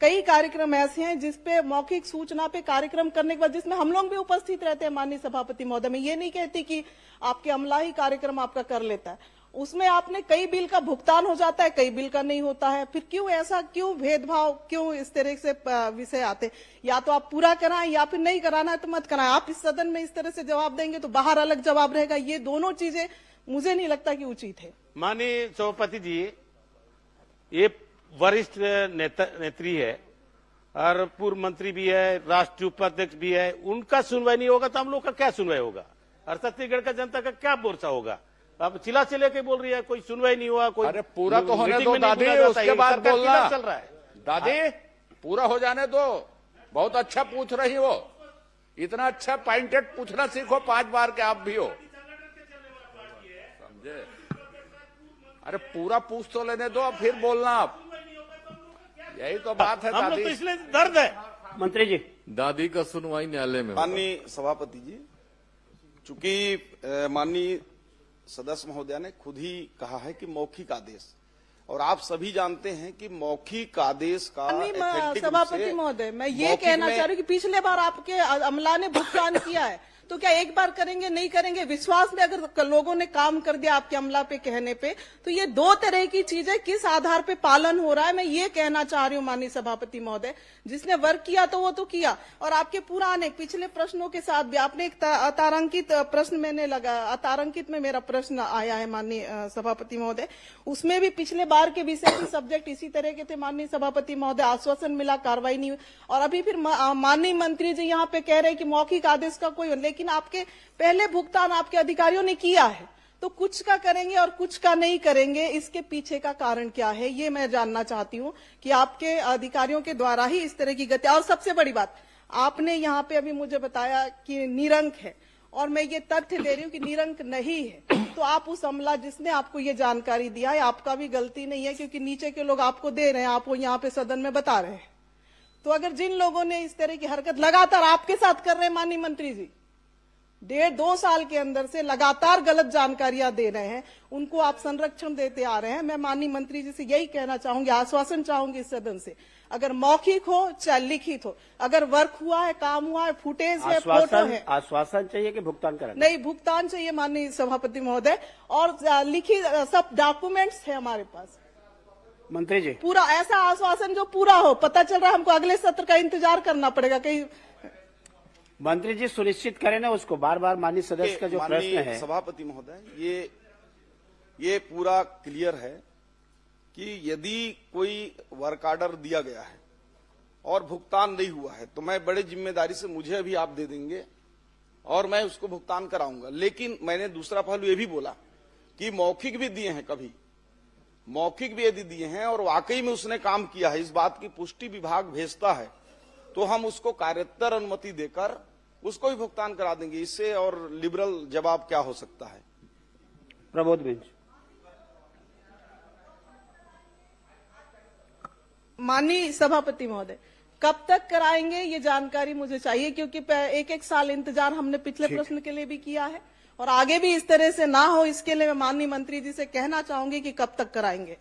Speaker 10: कई कार्यक्रम ऐसे हैं जिसपे मौखिक सूचना पे कार्यक्रम करने के बाद जिसमें हम लोग भी उपस्थित रहते हैं माननीय सभापति महोदय, मैं ये नहीं कहती कि आपके अमला ही कार्यक्रम आपका कर लेता है, उसमें आपने कई बिल का भुगतान हो जाता है, कई बिल का नहीं होता है। फिर क्यों ऐसा, क्यों भेदभाव, क्यों इस तरह से विषय आते? या तो आप पूरा कराएं या फिर नहीं कराना है तो मत कराएं। आप इस सदन में इस तरह से जवाब देंगे तो बाहर अलग जवाब रहेगा। ये दोनों चीजें मुझे नहीं लगता कि उचित है।
Speaker 6: माननीय सभापति जी, ये वरिष्ठ नेत्री है और पूर्व मंत्री भी है, राष्ट्रीय उपाध्यक्ष भी है, उनका सुनवाई नहीं होगा तो हम लोग का क्या सुनवाई होगा और छत्तीसगढ़ का जनता का क्या मोर्चा होगा? अब चिल्ला चिल्ला के बोल रही है कोई सुनवाई नहीं हुआ, कोई।
Speaker 8: अरे पूरा तो होने
Speaker 6: मीटिंग
Speaker 8: दो
Speaker 6: में नहीं
Speaker 8: दादी,
Speaker 6: बुलाया जाता,
Speaker 8: उसके
Speaker 6: ये
Speaker 8: बाद
Speaker 6: सरकार
Speaker 8: बोलना।
Speaker 6: किधर चल रहा है
Speaker 8: दादी, पूरा हो जाने दो, बहुत अच्छा पूछ रही हो, इतना अच्छा पॉइंटेड पूछना सीखो, 5 बार के आप भी हो, समझे? अरे पूरा पूछ तो लेने दो, फिर बोलना आप, यही तो बात है
Speaker 6: हम लोग
Speaker 8: दादी।
Speaker 6: तो इसलिए दर्द है।
Speaker 2: मंत्री जी,
Speaker 4: दादी का सुनवाई न्यायालय में।
Speaker 7: माननीय सभापति जी, चूंकि माननीय सदस्य महोदया ने खुद ही कहा है कि मौखिक आदेश, और आप सभी जानते हैं कि मौखिक आदेश का
Speaker 10: सभापति महोदय, मैं ये कहना चाह रही हूँ कि पिछले बार आपके अमला ने भुगतान किया है, तो क्या एक बार करेंगे, नहीं करेंगे? विश्वास में अगर लोगों ने काम कर दिया आपके अमला पे कहने पे, तो ये 2 तरह की चीजें किस आधार पे पालन हो रहा है, मैं ये कहना चाह रही हूँ माननीय सभापति महोदय। जिसने वर्क किया तो वो तो किया, और आपके पुराने पिछले प्रश्नों के साथ भी आपने एक अतारांकित प्रश्न मैंने लगा, अतारांकित में मेरा प्रश्न आया है माननीय सभापति महोदय, उसमें भी पिछले बार के विषय के सब्जेक्ट इसी तरह के थे माननीय सभापति महोदय, आश्वासन मिला, कार्रवाई नहीं हुई, और अभी फिर माननीय मंत्री जी यहाँ पे कह रहे हैं कि मौखिक आदेश का कोई, लेकिन आपके पहले भुगतान आपके अधिकारियों ने किया है, तो कुछ का करेंगे और कुछ का नहीं करेंगे, इसके पीछे का कारण क्या है, ये मैं जानना चाहती हूँ कि आपके अधिकारियों के द्वारा ही इस तरह की गति। और सबसे बड़ी बात, आपने यहाँ पे अभी मुझे बताया कि निरंक है, और मैं ये तथ्य दे रही हूँ कि निरंक नहीं है, तो आप उस अमला जिसने आपको ये जानकारी दिया है, आपका भी गलती नहीं है, क्योंकि नीचे के लोग आपको दे रहे हैं, आप वो यहाँ पे सदन में बता रहे हैं। तो अगर जिन लोगों ने इस तरह की हरकत लगातार आपके साथ कर रहे हैं माननीय मंत्री जी, 1.5-2 साल के अंदर से लगातार गलत जानकारियां दे रहे हैं, उनको आप संरक्षण देते आ रहे हैं। मैं माननीय मंत्री जी से यही कहना चाहूंगी, आश्वासन चाहूंगी इस सदन से, अगर मौखिक हो चाहे लिखित हो, अगर वर्क हुआ है, काम हुआ है, फुटेज है, फोटो है,
Speaker 2: आश्वासन चाहिए कि भुगतान करें?
Speaker 10: नहीं, भुगतान चाहिए माननीय सभापति महोदय, और लिखित सब डॉक्यूमेंट्स है हमारे पास।
Speaker 2: मंत्री जी,
Speaker 10: पूरा ऐसा आश्वासन जो पूरा हो। पता चल रहा है हमको अगले सत्र का इंतजार करना पड़ेगा कहीं।
Speaker 2: मंत्री जी सुनिश्चित करें ना उसको, बार बार माननीय सदस्य का जो प्रश्न है।
Speaker 7: सभापति महोदय, ये पूरा क्लियर है कि यदि कोई वर्क ऑर्डर दिया गया है और भुगतान नहीं हुआ है तो मैं बड़े जिम्मेदारी से, मुझे अभी आप दे देंगे और मैं उसको भुगतान कराऊंगा। लेकिन मैंने दूसरा पहलू ये भी बोला कि मौखिक भी दिए हैं, कभी मौखिक भी यदि दिए हैं और वाकई में उसने काम किया है, इस बात की पुष्टि विभाग भेजता है तो हम उसको कार्योत्तर अनुमति देकर उसको भी भुगतान करा देंगे। इससे और लिबरल जवाब क्या हो सकता है।
Speaker 2: प्रबोध बेंच।
Speaker 10: माननीय सभापति महोदय, कब तक कराएंगे ये जानकारी मुझे चाहिए, क्योंकि एक एक साल इंतजार हमने पिछले प्रश्न के लिए भी किया है और आगे भी इस तरह से ना हो, इसके लिए मैं माननीय मंत्री जी से कहना चाहूंगी कि कब तक कराएंगे,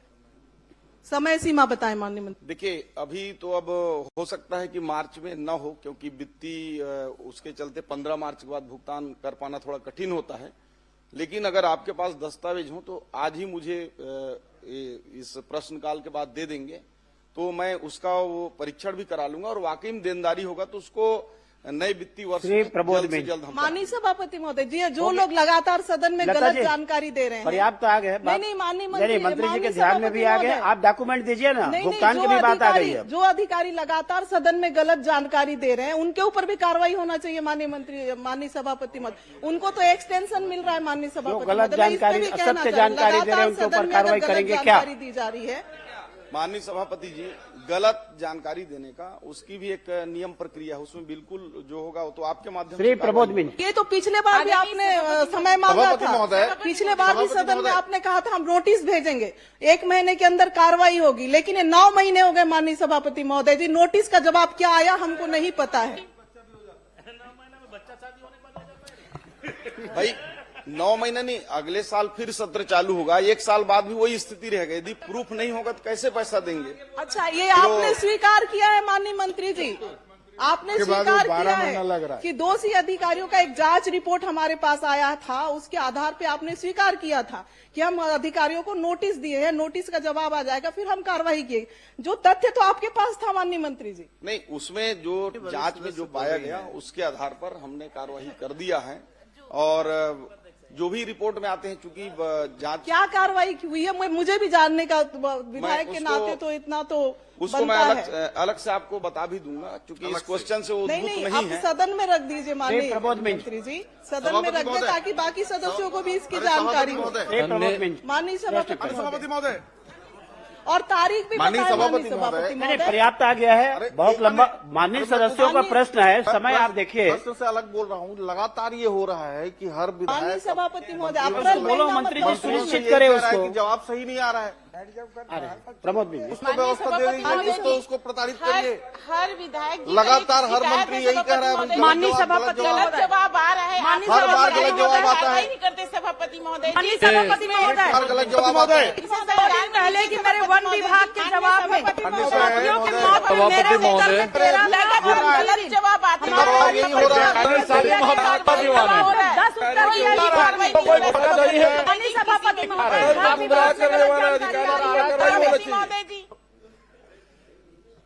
Speaker 10: समय सीमा बताएं माननीय मंत्री।
Speaker 7: देखिए, अभी तो अब हो सकता है कि मार्च में न हो, क्योंकि वित्तीय उसके चलते 15 मार्च के बाद भुगतान कर पाना थोड़ा कठिन होता है। लेकिन अगर आपके पास दस्तावेज हो तो आज ही मुझे इस प्रश्नकाल के बाद दे देंगे तो मैं उसका वो परीक्षण भी करा लूंगा और वाकई में देनदारी होगा तो उसको नए वित्तीय वर्ष में जल्द से जल्द हम।
Speaker 10: माननीय सभापति महोदय जी, जो लोग लगातार सदन में गलत जानकारी दे रहे हैं,
Speaker 2: पर्याप्त आ गए।
Speaker 10: नहीं माननीय
Speaker 2: मंत्री जी के ध्यान में भी आ गए, आप डॉक्यूमेंट दीजिए ना, भुगतान की भी बात आ गई है।
Speaker 10: जो अधिकारी लगातार सदन में गलत जानकारी दे रहे हैं उनके ऊपर भी कार्रवाई होना चाहिए माननीय सभापति महोदय। उनको तो एक्सटेंशन मिल रहा है माननीय सभापति,
Speaker 2: गलत जानकारी, असत्य जानकारी दे रहे हैं उनके ऊपर कार्रवाई करेंगे क्या?
Speaker 10: दी जा रही है
Speaker 7: माननीय सभापति जी, गलत जानकारी देने का उसकी भी एक नियम प्रक्रिया है, उसमें बिल्कुल जो होगा वो तो आपके माध्यम से।
Speaker 2: प्रबोध मिंज,
Speaker 10: ये तो पिछले बार भी आपने समय मांगा था, पिछले बार भी सदन में आपने कहा था हम नोटिस भेजेंगे, 1 महीने के अंदर कार्रवाई होगी, लेकिन ये 9 महीने हो गए माननीय सभापति महोदय जी, नोटिस का जवाब क्या आया हमको नहीं पता है।
Speaker 7: भाई 9 महीने नहीं, अगले साल फिर सत्र चालू होगा, 1 साल बाद भी वही स्थिति रहेगी। यदि प्रूफ नहीं होगा तो कैसे पैसा देंगे?
Speaker 10: अच्छा, ये आपने स्वीकार किया है माननीय मंत्री जी, आपने स्वीकार किया है कि दोषी अधिकारियों का एक जांच रिपोर्ट हमारे पास आया था, उसके आधार पे आपने स्वीकार किया था कि हम अधिकारियों को नोटिस दिए हैं, नोटिस का जवाब आ जाएगा, फिर हम कार्रवाई किए। जो तथ्य तो आपके पास था माननीय मंत्री जी।
Speaker 7: नहीं, उसमें जो जांच में जो पाया गया उसके आधार पर हमने कार्रवाई कर दिया है और जो भी रिपोर्ट में आते हैं, चूंकि जांच
Speaker 10: क्या कार्रवाई हुई है मुझे भी जानने का, विधायक के नाते तो इतना तो
Speaker 7: उसको मैं अलग से आपको बता भी दूंगा, क्योंकि इस क्वेश्चन से वो उद्भूत नहीं है।
Speaker 10: सदन में रख दीजिए माननीय मंत्री जी, सदन में रख दे ताकि बाकी सदस्यों को भी इसकी जानकारी हो। माननीय सभापति महोदय, और तारीख भी
Speaker 2: माननीय सभापति महोदय, पर्याप्त आ गया है, बहुत लंबा माननीय सदस्यों का प्रश्न है, समय आप देखिए।
Speaker 11: प्रश्न से अलग बोल रहा हूँ, लगातार ये हो रहा है कि हर
Speaker 10: माननीय सभापति महोदय
Speaker 2: बोलो, मंत्री जी सुनिश्चित करे उसको,
Speaker 11: जवाब सही नहीं आ रहा है।
Speaker 2: प्रमोद भी
Speaker 11: उसको व्यवस्था दे दीजिए, उसको प्रताड़ित करिए।
Speaker 12: हर विधायक
Speaker 11: लगातार हर मंत्री यही कह रहा है,
Speaker 13: माननीय सभापति
Speaker 12: गलत जवाब आ रहा है,
Speaker 11: हर बार गलत जवाब आता है।
Speaker 12: नहीं करते सभापति महोदय,
Speaker 13: माननीय सभापति महोदय,
Speaker 11: हर गलत जवाब आता है।
Speaker 13: पहले कि मेरे वन विभाग के जवाब में
Speaker 12: सभापति महोदय गलत जवाब आते हैं,
Speaker 11: यही हो रहा है।
Speaker 13: 10 उत्तर माननीय सभापति महोदय।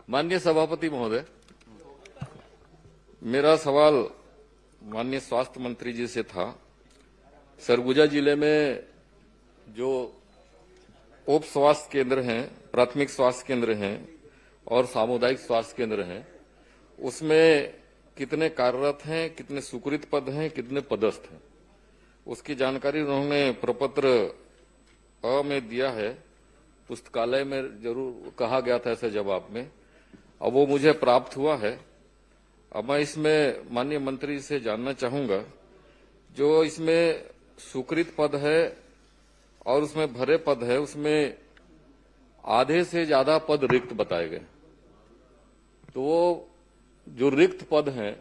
Speaker 4: माननीय सभापति महोदय, मेरा सवाल माननीय स्वास्थ्य मंत्री जी से था। सरगुजा जिले में जो उप स्वास्थ्य केंद्र हैं, प्राथमिक स्वास्थ्य केंद्र हैं और सामुदायिक स्वास्थ्य केंद्र हैं, उसमें कितने कार्यरत हैं, कितने स्वीकृत पद हैं, कितने पदस्थ हैं, उसकी जानकारी उन्होंने प्रपत्र अ में दिया है। पुस्तकालय में जरूर कहा गया था ऐसे जवाब में, अब वो मुझे प्राप्त हुआ है। अब मैं इसमें माननीय मंत्री से जानना चाहूंगा, जो इसमें स्वीकृत पद है और उसमें भरे पद है, उसमें आधे से ज्यादा पद रिक्त बताए गए, तो वो जो रिक्त पद हैं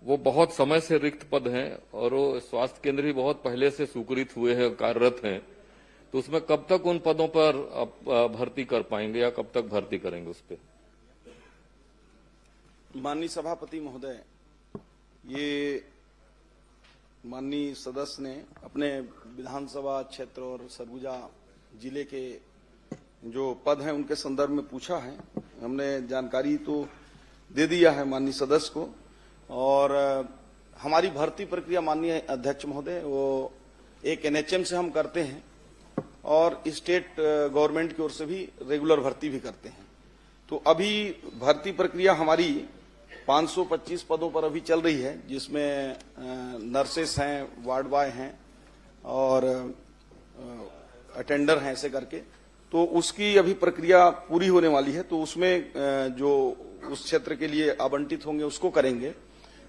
Speaker 4: वो बहुत समय से रिक्त पद हैं और वो स्वास्थ्य केंद्र भी बहुत पहले से स्वीकृत हुए हैं, कार्यरत हैं, तो उसमें कब तक उन पदों पर भर्ती कर पाएंगे या कब तक भर्ती करेंगे उस पर?
Speaker 7: माननीय सभापति महोदय, ये माननीय सदस्य ने अपने विधानसभा क्षेत्र और सरगुजा जिले के जो पद हैं उनके संदर्भ में पूछा है। हमने जानकारी तो दे दिया है माननीय सदस्य को, और हमारी भर्ती प्रक्रिया माननीय अध्यक्ष महोदय वो एक एनएचएम से हम करते हैं और स्टेट गवर्नमेंट की ओर से भी रेगुलर भर्ती भी करते हैं। तो अभी भर्ती प्रक्रिया हमारी 525 पदों पर अभी चल रही है, जिसमें नर्सेस हैं, वार्ड बॉय हैं और अटेंडर हैं, ऐसे करके। तो उसकी अभी प्रक्रिया पूरी होने वाली है, तो उसमें जो उस क्षेत्र के लिए आवंटित होंगे उसको करेंगे।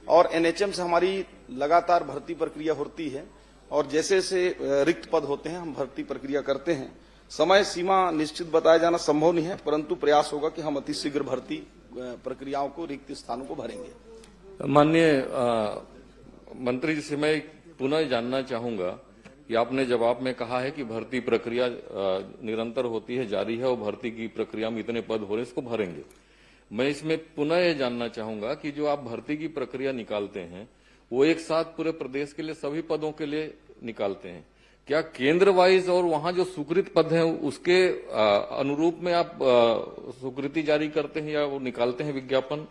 Speaker 7: और एनएचएम से हमारी लगातार भर्ती प्रक्रिया होती है और जैसे जैसे रिक्त पद होते हैं हम भर्ती प्रक्रिया करते हैं। समय सीमा निश्चित बताया जाना संभव नहीं है, परंतु प्रयास होगा कि हम अतिशीघ्र भर्ती प्रक्रियाओं को, रिक्त स्थानों को भरेंगे।
Speaker 4: माननीय मंत्री जी से मैं पुनः जानना चाहूंगा कि आपने जवाब में कहा है कि भर्ती प्रक्रिया निरंतर होती है, जारी है और भर्ती की प्रक्रिया में इतने पद हो रहे इसको भरेंगे। मैं इसमें पुनः ये जानना चाहूंगा कि जो आप भर्ती की प्रक्रिया निकालते हैं वो एक साथ पूरे प्रदेश के लिए सभी पदों के लिए निकालते हैं? क्या केंद्र वाइज और वहां जो स्वीकृत पद हैं उसके अनुरूप में आप स्वीकृति जारी करते हैं या वो निकालते हैं विज्ञापन,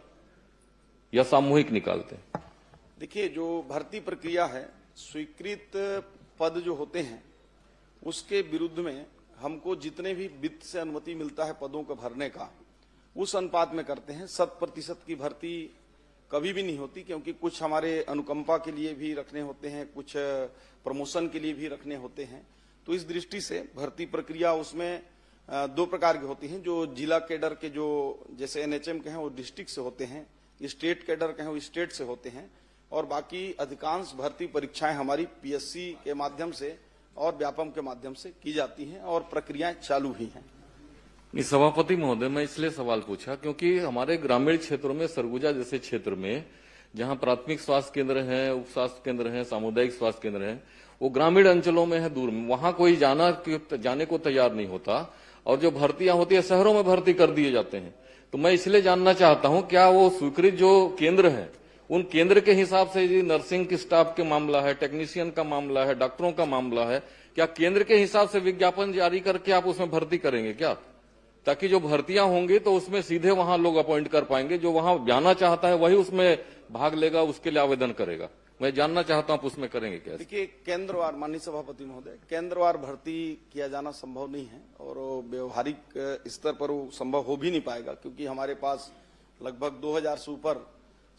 Speaker 4: या सामूहिक निकालते हैं?
Speaker 7: देखिए, जो भर्ती प्रक्रिया है, स्वीकृत पद जो होते हैं उसके विरुद्ध में हमको जितने भी वित्त से अनुमति मिलता है पदों को भरने का, उस अनुपात में करते हैं। 100% की भर्ती कभी भी नहीं होती, क्योंकि कुछ हमारे अनुकंपा के लिए भी रखने होते हैं, कुछ प्रमोशन के लिए भी रखने होते हैं। तो इस दृष्टि से भर्ती प्रक्रिया उसमें 2 प्रकार की होती हैं। जो जिला कैडर के जो जैसे एनएचएम के हैं वो डिस्ट्रिक्ट से होते हैं, स्टेट कैडर के हैं वो स्टेट से होते हैं, और बाकी अधिकांश भर्ती परीक्षाएं हमारी पीएससी के माध्यम से और व्यापम के माध्यम से की जाती हैं और प्रक्रियाएं चालू ही हैं।
Speaker 4: सभापति महोदय, मैं इसलिए सवाल पूछा क्योंकि हमारे ग्रामीण क्षेत्रों में, सरगुजा जैसे क्षेत्र में जहां प्राथमिक स्वास्थ्य केंद्र हैं, उप स्वास्थ्य केंद्र हैं, सामुदायिक स्वास्थ्य केंद्र हैं, वो ग्रामीण अंचलों में है, दूर में, वहां कोई जाने को तैयार नहीं होता और जो भर्तियां होती है शहरों में भर्ती कर दिए जाते हैं। तो मैं इसलिए जानना चाहता हूं, क्या वो स्वीकृत जो केंद्र है उन केंद्र के हिसाब से यदि नर्सिंग की स्टाफ के मामला है, टेक्नीशियन का मामला है, डॉक्टरों का मामला है, क्या केंद्र के हिसाब से विज्ञापन जारी करके आप उसमें भर्ती करेंगे क्या? ताकि जो भर्तियां होंगी तो उसमें सीधे वहां लोग अपॉइंट कर पाएंगे, जो वहां जाना चाहता है वही उसमें भाग लेगा, उसके लिए आवेदन करेगा। मैं जानना चाहता हूं आप उसमें करेंगे क्या?
Speaker 7: देखिए, केंद्रवार, माननीय सभापति महोदय, केंद्रवार भर्ती किया जाना संभव नहीं है और व्यवहारिक स्तर पर वो संभव हो भी नहीं पाएगा, क्योंकि हमारे पास लगभग 2000 से ऊपर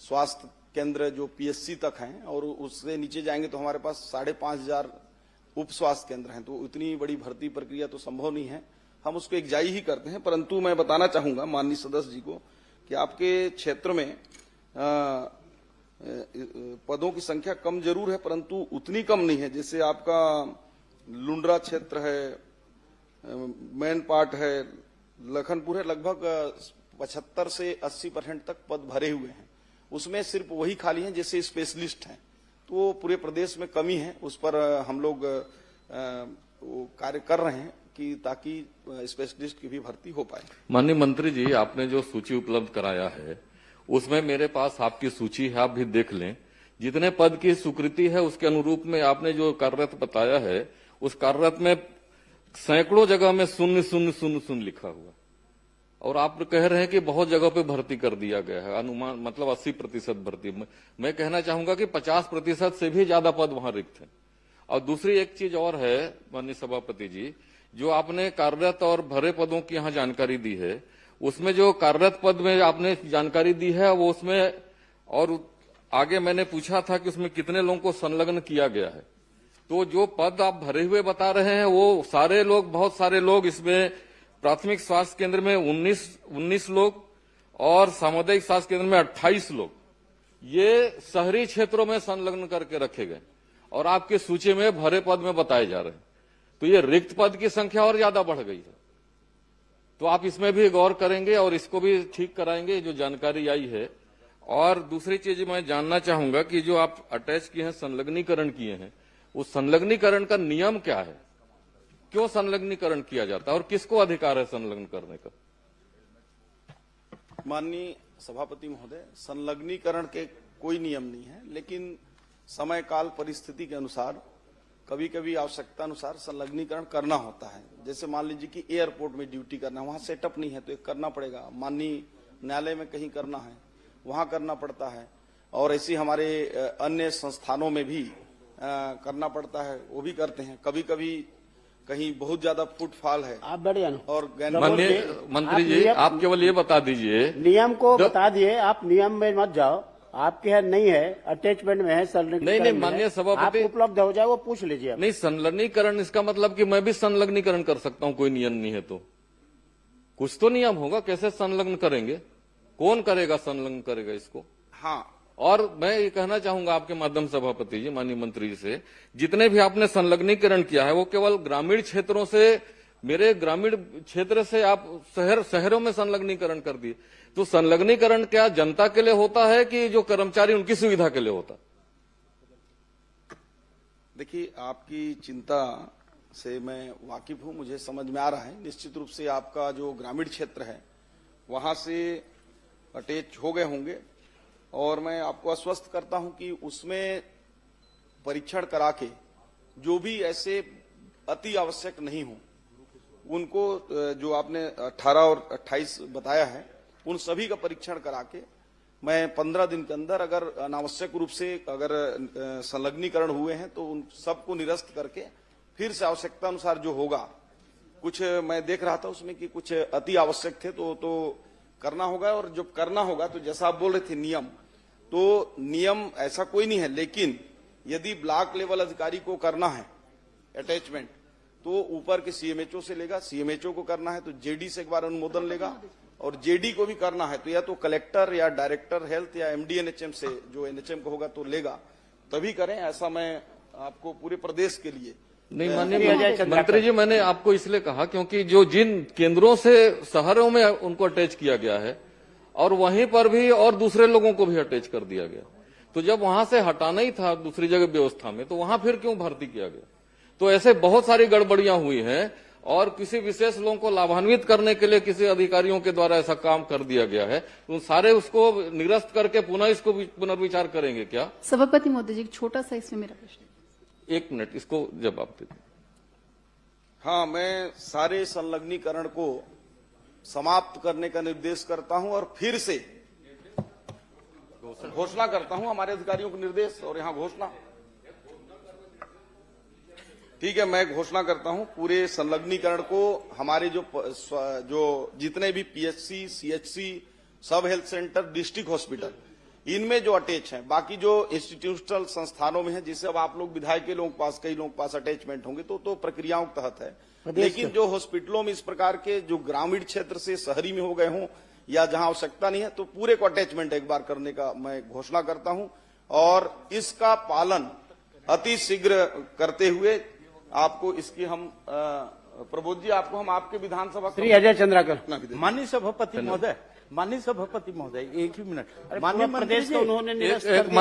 Speaker 7: स्वास्थ्य केंद्र जो पीएससी तक हैं और उससे नीचे जाएंगे तो हमारे पास 5500 उप स्वास्थ्य केंद्र हैं। तो इतनी बड़ी भर्ती प्रक्रिया तो संभव नहीं है, हम उसको एकजाई ही करते हैं। परंतु मैं बताना चाहूंगा माननीय सदस्य जी को कि आपके क्षेत्र में पदों की संख्या कम जरूर है, परंतु उतनी कम नहीं है। जैसे आपका लुंड्रा क्षेत्र है, मैन पाट है, लखनपुर है, लगभग 75 से 80% तक पद भरे हुए हैं। उसमें सिर्फ वही खाली हैं जैसे स्पेशलिस्ट हैं। तो पूरे प्रदेश में कमी है, उस पर हम लोग कार्य कर रहे हैं कि ताकि स्पेशलिस्ट की भी भर्ती हो पाए।
Speaker 4: माननीय मंत्री जी, आपने जो सूची उपलब्ध कराया है उसमें मेरे पास आपकी सूची है, आप भी देख लें। जितने पद की स्वीकृति है उसके अनुरूप में आपने जो कार्यरत बताया है, उस कार्यरत में सैकड़ों जगह में 000 लिखा हुआ, और आप कह रहे हैं कि बहुत जगह पे भर्ती कर दिया गया है, अनुमान मतलब 80% भर्ती। मैं कहना चाहूंगा कि 50% से भी ज्यादा पद वहां रिक्त है। और दूसरी एक चीज और है माननीय सभापति जी, जो आपने कार्यरत और भरे पदों की यहाँ जानकारी दी है, उसमें जो कार्यरत पद में आपने जानकारी दी है वो उसमें, और आगे मैंने पूछा था कि उसमें कितने लोगों को संलग्न किया गया है। तो जो पद आप भरे हुए बता रहे हैं वो सारे लोग, बहुत सारे लोग इसमें प्राथमिक स्वास्थ्य केंद्र में 19 लोग और सामुदायिक स्वास्थ्य केंद्र में 28 लोग, ये शहरी क्षेत्रों में संलग्न करके रखे गए और आपकी सूची में भरे पद में बताए जा रहे हैं। तो ये रिक्त पद की संख्या और ज्यादा बढ़ गई है। तो आप इसमें भी गौर करेंगे और इसको भी ठीक कराएंगे जो जानकारी आई है। और दूसरी चीज मैं जानना चाहूंगा कि जो आप अटैच किए हैं, संलग्नीकरण किए हैं, उस संलग्नीकरण का नियम क्या है? क्यों संलग्नीकरण किया जाता है और किसको अधिकार है संलग्न करने का?
Speaker 7: माननीय सभापति महोदय, संलग्नीकरण के कोई नियम नहीं है, लेकिन समय काल परिस्थिति के अनुसार कभी कभी आवश्यकता अनुसार संलग्नीकरण करना होता है। जैसे मान लीजिए कि एयरपोर्ट में ड्यूटी करना है, वहां सेटअप नहीं है तो एक करना पड़ेगा। माननीय न्यायालय में कहीं करना है, वहां करना पड़ता है। और ऐसी हमारे अन्य संस्थानों में भी करना पड़ता है, वो भी करते हैं। कभी कभी कहीं बहुत ज्यादा फुटफॉल है
Speaker 2: आप बैठ जाना।
Speaker 7: और
Speaker 4: माननीय मंत्री जी, आप केवल ये बता दीजिए,
Speaker 2: नियम को बता दिए, आप नियम में मत जाओ। आपके यहाँ नहीं है, अटैचमेंट में है, संलग्नीकरण
Speaker 4: नहीं,
Speaker 2: में
Speaker 4: माननीय
Speaker 2: है।
Speaker 4: सभापति,
Speaker 2: आप उपलब्ध हो जाए वो पूछ लीजिए।
Speaker 4: नहीं, संलग्नीकरण इसका मतलब कि मैं भी संलग्नीकरण कर सकता हूं, कोई नियम नहीं है तो कुछ तो नियम होगा। कैसे संलग्न करेंगे, कौन करेगा, संलग्न करेगा इसको?
Speaker 7: हाँ,
Speaker 4: और मैं ये कहना चाहूंगा आपके माध्यम सभापति जी, माननीय मंत्री जी से, जितने भी आपने संलग्नीकरण किया है वो केवल ग्रामीण क्षेत्रों से, मेरे ग्रामीण क्षेत्र से आप शहरों में संलग्नीकरण कर दिए। तो संलग्नीकरण क्या जनता के लिए होता है कि जो कर्मचारी उनकी सुविधा के लिए होता?
Speaker 7: देखिए, आपकी चिंता से मैं वाकिफ हूं, मुझे समझ में आ रहा है। निश्चित रूप से आपका जो ग्रामीण क्षेत्र है वहां से अटैच हो गए होंगे, और मैं आपको आश्वस्त करता हूं कि उसमें परीक्षण करा के जो भी ऐसे अति आवश्यक नहीं हो उनको, जो आपने 18 और 28 बताया है, उन सभी का परीक्षण करा के मैं 15 दिन के अंदर, अगर अनावश्यक रूप से अगर संलग्नीकरण हुए हैं तो उन सबको निरस्त करके फिर से आवश्यकता अनुसार जो होगा, कुछ मैं देख रहा था उसमें कि कुछ अति आवश्यक थे तो करना होगा। और जब करना होगा तो जैसा आप बोल रहे थे नियम, तो नियम ऐसा कोई नहीं है, लेकिन यदि ब्लॉक लेवल अधिकारी को करना है अटैचमेंट तो ऊपर के सीएमएचओ से लेगा, सीएमएचओ को करना है तो जेडी से एक बार अनुमोदन लेगा, और जेडी को भी करना है तो या तो कलेक्टर या डायरेक्टर हेल्थ या एमडी एनएचएम से, जो एनएचएम को होगा तो लेगा, तभी करें। ऐसा मैं आपको पूरे प्रदेश के लिए
Speaker 4: नहीं, माननीय मंत्री जी, मैंने आपको इसलिए कहा क्योंकि जो जिन केंद्रों से शहरों में उनको अटैच किया गया है और वहीं पर भी और दूसरे लोगों को भी अटैच कर दिया गया, तो जब वहां से हटाना ही था दूसरी जगह व्यवस्था में, तो वहां फिर क्यों भर्ती किया गया? तो ऐसे बहुत सारी गड़बड़ियां हुई हैं, और किसी विशेष लोगों को लाभान्वित करने के लिए किसी अधिकारियों के द्वारा ऐसा काम कर दिया गया है, तो सारे उसको निरस्त करके पुनः इसको पुनर्विचार करेंगे क्या?
Speaker 17: सभापति महोदय जी, छोटा सा इसमें मेरा प्रश्न।
Speaker 4: 1 मिनट, इसको जवाब दीजिए।
Speaker 7: हाँ, मैं सारे संलग्नीकरण को समाप्त करने का निर्देश करता हूं और फिर से घोषणा करता हूं, हमारे अधिकारियों को निर्देश और यहां घोषणा। ठीक है, मैं घोषणा करता हूं पूरे संलग्नीकरण को हमारे जो जितने भी पीएचसी, सीएचसी, सब हेल्थ सेंटर, डिस्ट्रिक्ट हॉस्पिटल, इनमें जो अटैच हैं, बाकी जो इंस्टीट्यूशनल संस्थानों में है, जिससे अब आप लोग विधायक के लोगों के पास, कई लोगों के पास अटैचमेंट होंगे तो प्रक्रियाओं के तहत है। लेकिन जो हॉस्पिटलों में इस प्रकार के जो ग्रामीण क्षेत्र से शहरी में हो गए हों या जहां आवश्यकता नहीं है, तो पूरे को अटैचमेंट एक बार करने का मैं घोषणा करता हूं, और इसका पालन अति शीघ्र करते हुए आपको इसकी हम प्रबोध जी, आपको हम आपके विधानसभा
Speaker 2: श्री अजय चंद्राकर।
Speaker 11: माननीय सभापति महोदय, माननीय सभापति महोदय, एक ही मिनट।
Speaker 2: माननीय प्रदेश को उन्होंने निरस्त कर दिया।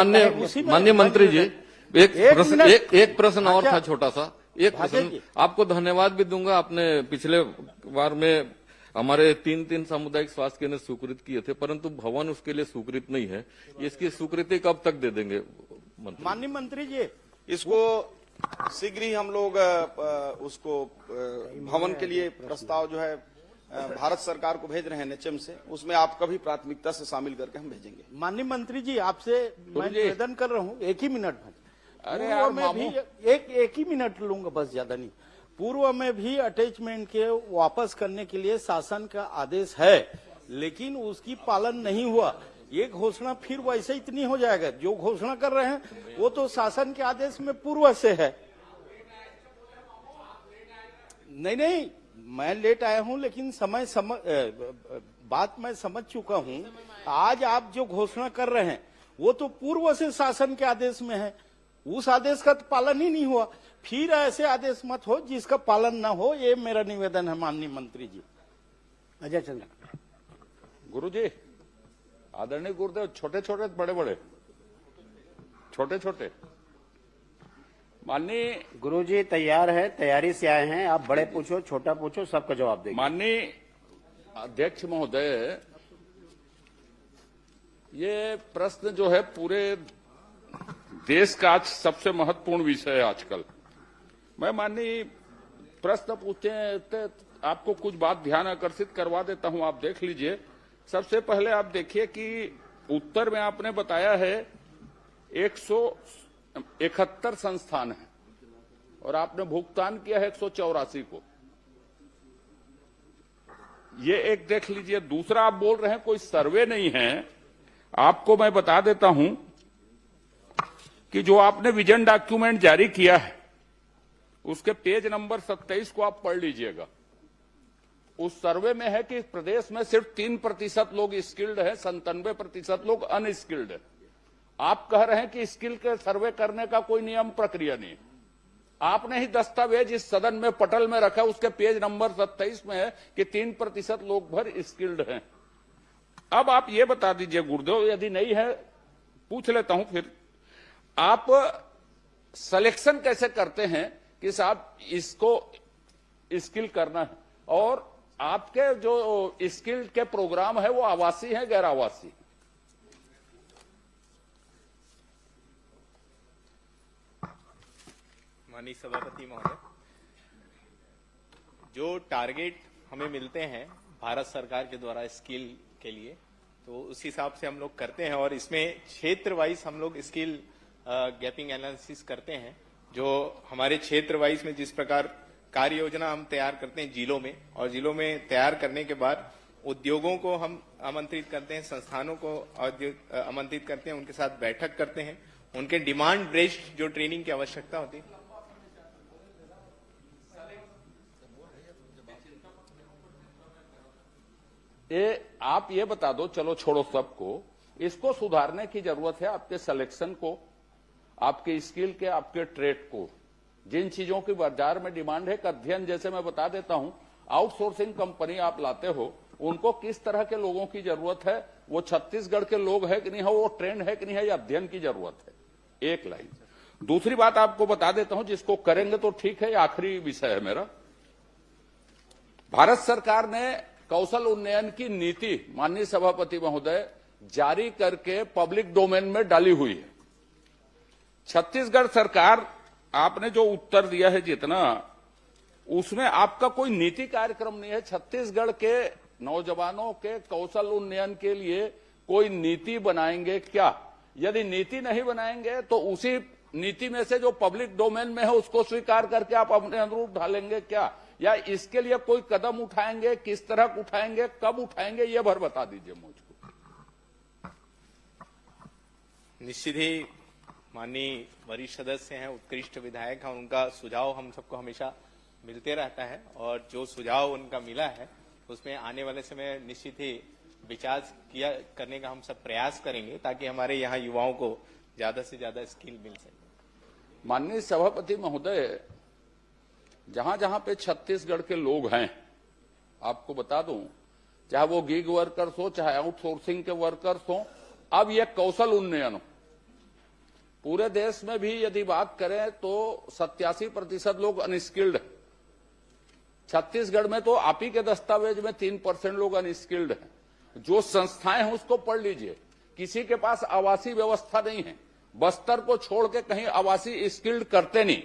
Speaker 4: माननीय मंत्री जी, एक प्रश्न और था छोटा सा, एक प्रश्न। आपको धन्यवाद भी दूंगा, आपने पिछले बार में हमारे 3 सामुदायिक स्वास्थ्य केंद्र स्वीकृत किए थे, परंतु भवन उसके लिए स्वीकृत नहीं है। इसकी स्वीकृति कब तक दे देंगे
Speaker 11: माननीय मंत्री जी?
Speaker 7: इसको शीघ्र ही हम लोग उसको भवन के लिए प्रस्ताव जो है भारत सरकार को भेज रहे हैं एनएचएम से, उसमें आपका भी प्राथमिकता से शामिल करके हम भेजेंगे।
Speaker 11: माननीय मंत्री जी, आपसे मैं निवेदन कर रहा हूँ, एक ही मिनट में।
Speaker 8: अरे यार,
Speaker 11: मैं भी एक ही मिनट लूंगा, बस, ज्यादा नहीं। पूर्व में भी अटैचमेंट के वापस करने के लिए शासन का आदेश है, लेकिन उसकी पालन नहीं हुआ। ये घोषणा फिर वैसे इतनी हो जाएगा। जो घोषणा कर रहे हैं वो तो शासन के आदेश में पूर्व से है। नहीं, मैं लेट आया हूं, लेकिन बात मैं समझ चुका हूं। आज आप जो घोषणा कर रहे हैं वो तो पूर्व से शासन के आदेश में है, उस आदेश का तो पालन ही नहीं हुआ। फिर ऐसे आदेश मत हो जिसका पालन ना हो, ये मेरा निवेदन है माननीय मंत्री जी।
Speaker 2: अजय चंद्र।
Speaker 8: गुरुजी, आदरणीय गुरुदेव, छोटे छोटे बड़े बड़े, छोटे छोटे। माननीय
Speaker 2: गुरुजी तैयार है, तैयारी से आए हैं, आप बड़े पूछो, छोटा पूछो, सबका जवाब देंगे।
Speaker 8: माननीय अध्यक्ष महोदय, ये प्रश्न जो है पूरे देश का आज सबसे महत्वपूर्ण विषय है आजकल। मैं माननीय प्रश्न पूछे तो आपको कुछ बात ध्यान आकर्षित करवा देता हूं, आप देख लीजिए। सबसे पहले आप देखिए कि उत्तर में आपने बताया है 171 संस्थान है, और आपने भुगतान किया है 184 को। ये एक देख लीजिए। दूसरा, आप बोल रहे हैं कोई सर्वे नहीं है। आपको मैं बता देता हूं कि जो आपने विजन डॉक्यूमेंट जारी किया है उसके पेज नंबर 27 को आप पढ़ लीजिएगा। उस सर्वे में है कि प्रदेश में सिर्फ 3% लोग स्किल्ड हैं, 97% लोग अनस्किल्ड हैं। आप कह रहे हैं कि स्किल के सर्वे करने का कोई नियम प्रक्रिया नहीं। आपने ही दस्तावेज इस सदन में पटल में रखा, उसके पेज नंबर 27 में है कि 3% लोग भर स्किल्ड हैं। अब आप ये बता दीजिए गुरुदेव, यदि नहीं है पूछ लेता हूं फिर, आप सिलेक्शन कैसे करते हैं कि साहब इसको स्किल करना है, और आपके जो स्किल के प्रोग्राम है वो आवासीय है गैर आवासीय?
Speaker 14: माननीय सभापति महोदय, जो टारगेट हमें मिलते हैं भारत सरकार के द्वारा स्किल के लिए, तो उस हिसाब से हम लोग करते हैं और इसमें क्षेत्र वाइज हम लोग स्किल गैपिंग एनालिसिस करते हैं। जो हमारे क्षेत्र वाइज में जिस प्रकार कार्य योजना हम तैयार करते हैं जिलों में, और जिलों में तैयार करने के बाद उद्योगों को हम आमंत्रित करते हैं, संस्थानों को आमंत्रित करते हैं, उनके साथ बैठक करते हैं, उनके डिमांड बेस्ड जो ट्रेनिंग की आवश्यकता होती है।
Speaker 8: आप ये बता दो, चलो छोड़ो सबको, इसको सुधारने की जरूरत है। आपके सिलेक्शन को, आपके स्किल के, आपके ट्रेड को, जिन चीजों की बाजार में डिमांड है, अध्ययन जैसे मैं बता देता हूं, आउटसोर्सिंग कंपनी आप लाते हो, उनको किस तरह के लोगों की जरूरत है, वो छत्तीसगढ़ के लोग है कि नहीं है, वो ट्रेंड है कि नहीं है, या अध्ययन की जरूरत है। एक लाइन। दूसरी बात आपको बता देता हूं, जिसको करेंगे तो ठीक है, आखिरी विषय है मेरा। भारत सरकार ने कौशल उन्नयन की नीति माननीय सभापति महोदय जारी करके पब्लिक डोमेन में डाली हुई है। छत्तीसगढ़ सरकार, आपने जो उत्तर दिया है जितना, उसमें आपका कोई नीति कार्यक्रम नहीं है। छत्तीसगढ़ के नौजवानों के कौशल उन्नयन के लिए कोई नीति बनाएंगे क्या? यदि नीति नहीं बनाएंगे तो उसी नीति में से जो पब्लिक डोमेन में है उसको स्वीकार करके आप अपने अनुरूप ढालेंगे क्या, या इसके लिए कोई कदम उठाएंगे? किस तरह उठाएंगे, कब उठाएंगे, ये भर बता दीजिए मुझको।
Speaker 14: निश्चित ही माननीय वरिष्ठ सदस्य हैं, उत्कृष्ट विधायक हैं, उनका सुझाव हम सबको हमेशा मिलते रहता है, और जो सुझाव उनका मिला है उसमें आने वाले समय निश्चित ही विचार करने का हम सब प्रयास करेंगे, ताकि हमारे यहाँ युवाओं को ज्यादा से ज्यादा स्किल मिल सके।
Speaker 8: माननीय सभापति महोदय, जहां जहां पे छत्तीसगढ़ के लोग हैं, आपको बता दूं, चाहे वो गिग वर्कर्स हो, चाहे आउटसोर्सिंग के वर्कर्स हो, अब ये कौशल उन्नयन हो, पूरे देश में भी यदि बात करें तो 87% लोग अनस्किल्ड हैं। छत्तीसगढ़ में तो आप ही के दस्तावेज में 3% लोग अनस्किल्ड हैं। जो संस्थाएं हैं उसको पढ़ लीजिए, किसी के पास आवासीय व्यवस्था नहीं है। बस्तर को छोड़ के कहीं आवासीय स्किल्ड करते नहीं।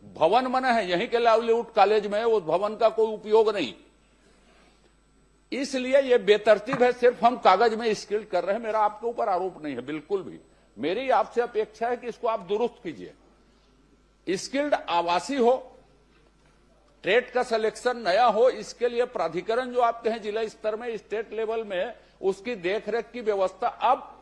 Speaker 8: भवन बना है यहीं के लाइवलीहुड कॉलेज में, उस भवन का कोई उपयोग नहीं। इसलिए ये बेतरतीब है, सिर्फ हम कागज में स्किल्ड कर रहे हैं। मेरा आपके ऊपर आरोप नहीं है बिल्कुल भी। मेरी आपसे अपेक्षा है कि इसको आप दुरुस्त कीजिए। स्किल्ड आवासीय हो, ट्रेड का सिलेक्शन नया हो, इसके लिए प्राधिकरण जो आपके हैं जिला स्तर में, स्टेट लेवल में, उसकी देखरेख की व्यवस्था। अब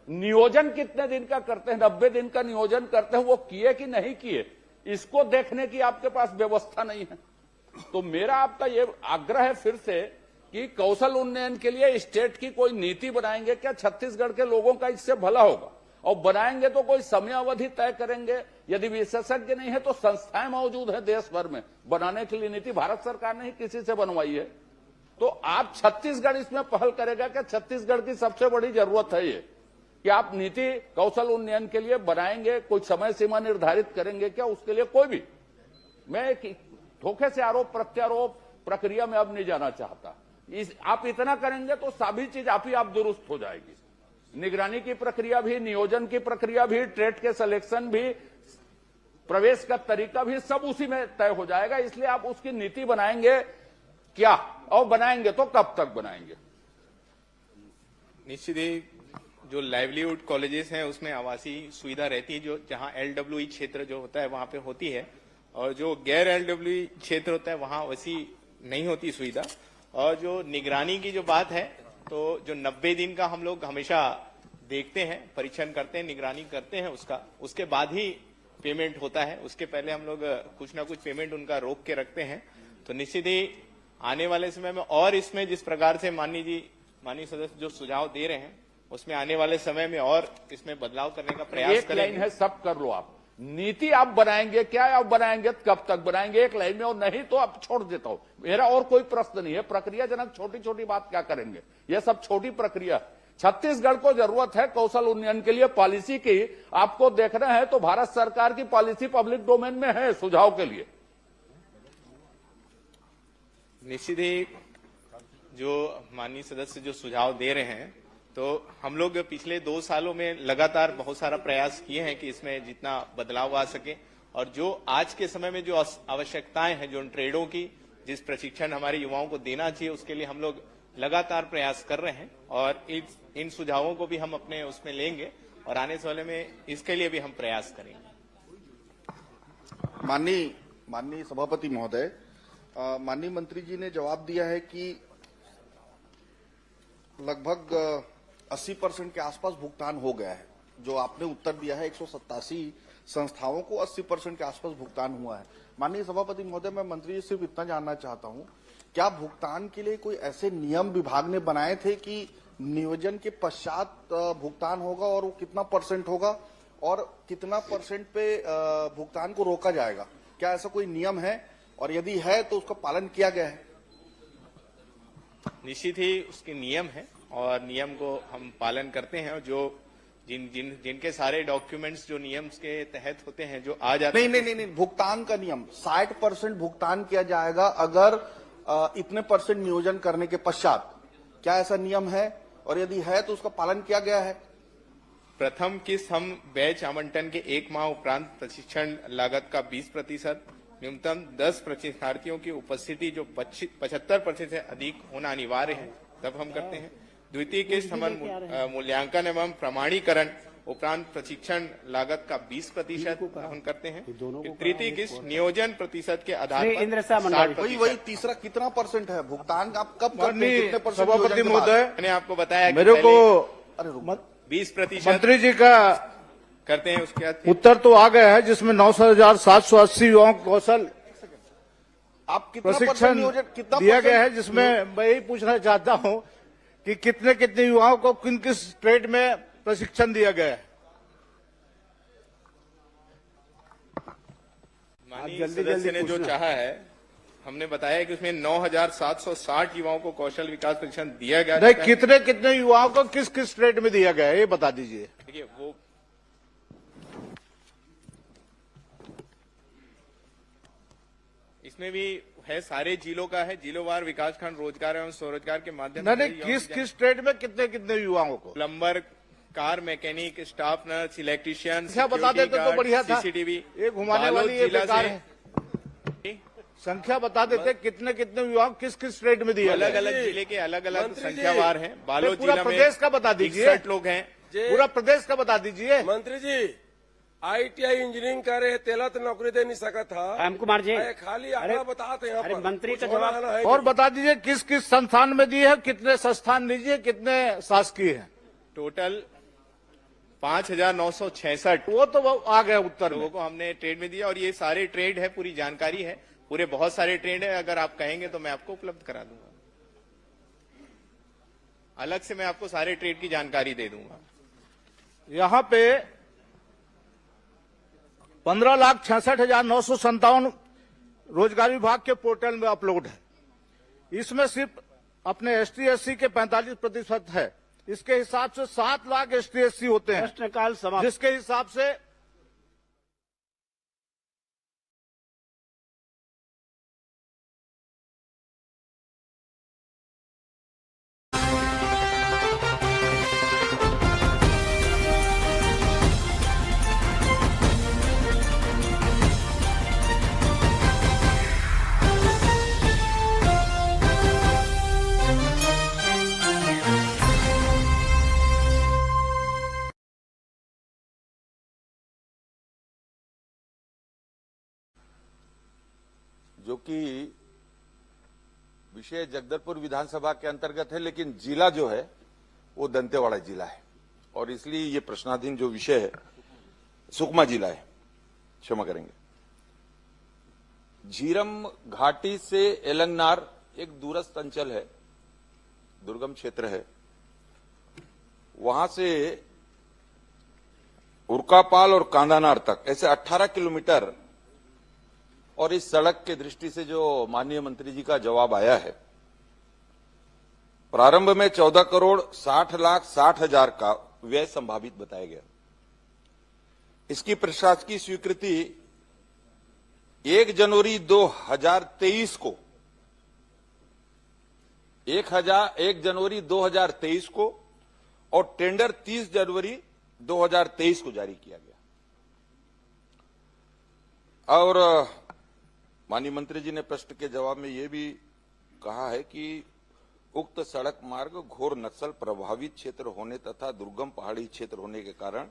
Speaker 8: नियोजन कितने दिन का करते हैं? 90 दिन का नियोजन करते हैं, वो किए कि नहीं किए, इसको देखने की आपके पास व्यवस्था नहीं है। तो मेरा आपका ये आग्रह है फिर से कि कौशल उन्नयन के लिए स्टेट की कोई नीति बनाएंगे क्या? छत्तीसगढ़ के लोगों का इससे भला होगा। और बनाएंगे तो कोई समय अवधि तय करेंगे। यदि विशेषज्ञ नहीं है तो संस्थाएं मौजूद है देश भर में बनाने के लिए। नीति भारत सरकार ने ही किसी से बनवाई है। तो आप छत्तीसगढ़ इसमें पहल करेगा क्या? छत्तीसगढ़ की सबसे बड़ी जरूरत है ये कि आप नीति कौशल उन्नयन के लिए बनाएंगे, कोई समय सीमा निर्धारित करेंगे क्या? उसके लिए कोई भी, मैं धोखे से आरोप प्रत्यारोप प्रक्रिया में अब नहीं जाना चाहता। आप इतना करेंगे तो सभी चीज आप ही आप दुरुस्त हो जाएगी। निगरानी की प्रक्रिया भी, नियोजन की प्रक्रिया भी, ट्रेड के सिलेक्शन भी, प्रवेश का तरीका भी, सब उसी में तय हो जाएगा। इसलिए आप उसकी नीति बनाएंगे क्या, और बनाएंगे तो कब तक बनाएंगे?
Speaker 14: निश्चित ही जो लाइवलीहुड कॉलेजेस हैं उसमें आवासीय सुविधा रहती है, जो जहां LWE क्षेत्र जो होता है वहां पे होती है, और जो गैर एलडब्ल्यू क्षेत्र होता है वहां वैसी नहीं होती सुविधा। और जो निगरानी की जो बात है, तो जो 90 दिन का हम लोग हमेशा देखते हैं, परीक्षण करते हैं, निगरानी करते हैं उसके बाद ही पेमेंट होता है। उसके पहले हम लोग कुछ ना कुछ पेमेंट उनका रोक के रखते हैं। तो निश्चित ही आने वाले समय में और इसमें जिस प्रकार से माननीय सदस्य जो सुझाव दे रहे हैं, उसमें आने वाले समय में और इसमें बदलाव करने का प्रयास
Speaker 8: एक
Speaker 14: करेंगे।
Speaker 8: लाइन है, सब कर लो आप। नीति आप बनाएंगे, क्या आप बनाएंगे, कब तक बनाएंगे, एक लाइन में, और नहीं तो आप छोड़ देता हूं। मेरा और कोई प्रश्न नहीं है। प्रक्रियाजनक छोटी छोटी बात क्या करेंगे, यह सब छोटी प्रक्रिया। छत्तीसगढ़ को जरूरत है कौशल उन्नयन के लिए पॉलिसी की। आपको देखना है तो भारत सरकार की पॉलिसी पब्लिक डोमेन में है सुझाव के लिए।
Speaker 14: निश्चित ही जो माननीय सदस्य जो सुझाव दे रहे हैं, तो हम लोग पिछले 2 सालों में लगातार बहुत सारा प्रयास किए हैं कि इसमें जितना बदलाव आ सके। और जो आज के समय में जो आवश्यकताएं हैं, जो ट्रेडों की जिस प्रशिक्षण हमारे युवाओं को देना चाहिए, उसके लिए हम लोग लगातार प्रयास कर रहे हैं। और इन सुझावों को भी हम अपने उसमें लेंगे और आने वाले में इसके लिए भी हम प्रयास करेंगे।
Speaker 7: माननीय सभापति महोदय, माननीय मंत्री जी ने जवाब दिया है कि लगभग 80% के आसपास भुगतान हो गया है। जो आपने उत्तर दिया है 187 संस्थाओं को 80% के आसपास भुगतान हुआ है। माननीय सभापति महोदय, मैं मंत्री जी सिर्फ इतना जानना चाहता हूं, क्या भुगतान के लिए कोई ऐसे नियम विभाग ने बनाए थे कि नियोजन के पश्चात भुगतान होगा और वो कितना % होगा और कितना % पे भुगतान को रोका जाएगा? क्या ऐसा कोई नियम है, और यदि है तो उसका पालन किया गया है?
Speaker 14: निश्चित ही उसके नियम है और नियम को हम पालन करते हैं। और जो जिनके सारे डॉक्यूमेंट्स जो नियम के तहत होते हैं, जो आ जाते हैं।
Speaker 7: नहीं, भुगतान का नियम 60% भुगतान किया जाएगा अगर इतने % नियोजन करने के पश्चात। क्या ऐसा नियम है, और यदि है तो उसका पालन किया गया है?
Speaker 14: प्रथम किस्त हम बैच आवंटन के 1 माह उपरांत प्रशिक्षण लागत का 20%, न्यूनतम 10 प्रशिक्षणार्थियों की उपस्थिति जो 75% से अधिक होना अनिवार्य है, तब हम करते हैं। द्वितीय किस्त हमारे मूल्यांकन एवं प्रमाणीकरण उपरांत प्रशिक्षण लागत का 20% हम करते हैं। तृतीय किस्त नियोजन प्रतिशत के आधार पर 60%।
Speaker 7: वही तीसरा कितना % है भुगतान? आप कब करते हैं, कितने %
Speaker 6: सभापति महोदय,
Speaker 14: मैंने आपको बताया
Speaker 6: मेरे को
Speaker 14: 20%
Speaker 6: मंत्री जी का
Speaker 14: करते हैं। उसके बाद
Speaker 6: उत्तर तो आ गया है जिसमें 9,780 युवाओं को कौशल
Speaker 7: आप कितना
Speaker 6: प्रशिक्षण
Speaker 7: कितना
Speaker 6: दिया गया है, जिसमें मैं यही पूछना चाहता हूं कि कितने युवाओं को किस ट्रेड में प्रशिक्षण दिया गया है?
Speaker 14: माननीय सदस्य ने जो चाहा है, हमने बताया कि उसमें 9,760 युवाओं को कौशल विकास प्रशिक्षण दिया गया।
Speaker 6: नहीं, कितने युवाओं को किस ट्रेड में दिया गया है, ये बता दीजिए।
Speaker 14: देखिए, वो इसमें भी है, सारे जिलों का है, जिलोवार विकासखंड रोजगार एवं स्वरोजगार के माध्यम से।
Speaker 6: नहीं, किस ट्रेड में कितने युवाओं को?
Speaker 14: Plumber, car mechanic, staff nurse, electrician,
Speaker 6: संख्या बता देते तो बढ़िया था।
Speaker 14: सीसीटीवी,
Speaker 6: ये घुमाने वाली ये बेकार है। संख्या बता देते कितने युवाओं किस ट्रेड में दिया?
Speaker 14: अलग अलग जिले के अलग अलग संख्यावार हैं। बालोद
Speaker 6: पूरा
Speaker 14: जिला में
Speaker 6: प्रदेश का बता दीजिए।
Speaker 14: 61 लोग हैं।
Speaker 6: पूरा प्रदेश का बता दीजिए।
Speaker 15: मंत्री जी, ITI इंजीनियरिंग करे तेला तो नौकरी दे नहीं सका था।
Speaker 2: राम कुमार जी,
Speaker 15: खाली आंकड़ा बताते हैं।
Speaker 2: अरे मंत्री का जवाब
Speaker 6: और बता दीजिए किस संस्थान में दिए है, कितने संस्थान दीजिए, कितने शासकीय है?
Speaker 14: टोटल 5,966
Speaker 6: वो तो आ गया उत्तर
Speaker 14: लोगों को हमने ट्रेड में दिया। और ये सारे ट्रेड है, पूरी जानकारी है, पूरे बहुत सारे ट्रेड है। अगर आप कहेंगे तो मैं आपको उपलब्ध करा दूंगा, अलग से मैं आपको सारे ट्रेड की जानकारी दे दूंगा।
Speaker 6: यहाँ पे 15,66,957 रोजगार विभाग के पोर्टल में अपलोड है। इसमें सिर्फ अपने ST/SC के 45% है। इसके हिसाब से 7 लाख ST/SC होते हैं,
Speaker 2: प्रश्नकाल समाप्त।
Speaker 6: जिसके हिसाब से
Speaker 1: जो कि विषय जगदलपुर विधानसभा के अंतर्गत है, लेकिन जिला जो है वो दंतेवाड़ा जिला है और इसलिए ये प्रश्नाधीन जो विषय है सुकमा जिला है, क्षमा करेंगे। झीरम घाटी से एलंगनार एक दूरस्थ अंचल है, दुर्गम क्षेत्र है। वहां से उरकापाल और कांदानार तक ऐसे 18 किलोमीटर, और इस सड़क के दृष्टि से जो माननीय मंत्री जी का जवाब आया है, प्रारंभ में 14,60,60,000 का व्यय संभावित बताया गया। इसकी प्रशासकीय स्वीकृति 1 जनवरी 2023 को 1 जनवरी 2023 को और टेंडर 30 जनवरी 2023 को जारी किया गया। और माननीय मंत्री जी ने प्रश्न के जवाब में यह भी कहा है कि उक्त सड़क मार्ग घोर नक्सल प्रभावित क्षेत्र होने तथा दुर्गम पहाड़ी क्षेत्र होने के कारण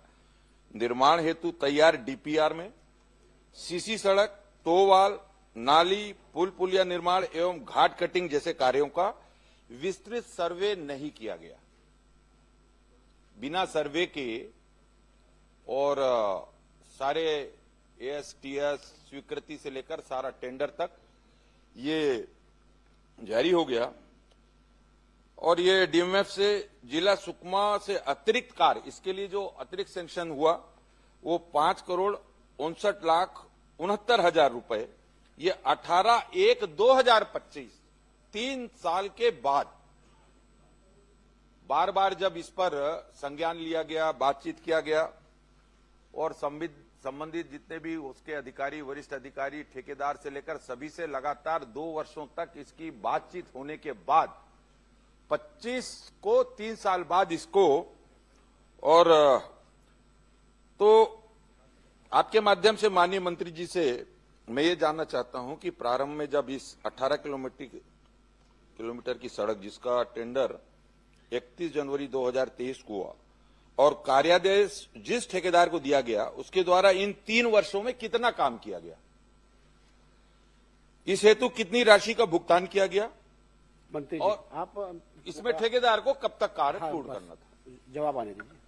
Speaker 1: निर्माण हेतु तैयार डीपीआर में सीसी सड़क, टोवाल, नाली, पुल पुलिया निर्माण एवं घाट कटिंग जैसे कार्यों का विस्तृत सर्वे नहीं किया गया। बिना सर्वे के और सारे एएसटीएस स्वीकृति से लेकर सारा टेंडर तक ये जारी हो गया और ये डीएमएफ से जिला सुकमा से अतिरिक्त कार्य, इसके लिए जो अतिरिक्त सैंक्शन हुआ वो 5,59,69,000 रुपए, ये 18/1/2025 3 साल के बाद बार बार जब इस पर संज्ञान लिया गया, बातचीत किया गया और संबंधित जितने भी उसके अधिकारी, वरिष्ठ अधिकारी, ठेकेदार से लेकर सभी से लगातार 2 वर्षों तक इसकी बातचीत होने के बाद 25 को 3 साल बाद इसको, और तो आपके माध्यम से माननीय मंत्री जी से मैं ये जानना चाहता हूं कि प्रारंभ में जब इस 18 किलोमीटर की सड़क जिसका टेंडर 31 जनवरी 2023 को हुआ और कार्यादेश जिस ठेकेदार को दिया गया उसके द्वारा इन 3 वर्षों में कितना काम किया गया, इस हेतु कितनी राशि का भुगतान किया गया
Speaker 2: मंत्री जी,
Speaker 1: और
Speaker 2: आप
Speaker 1: इसमें ठेकेदार को कब तक कार्य पूर्ण करना था?
Speaker 2: जवाब आने दीजिए।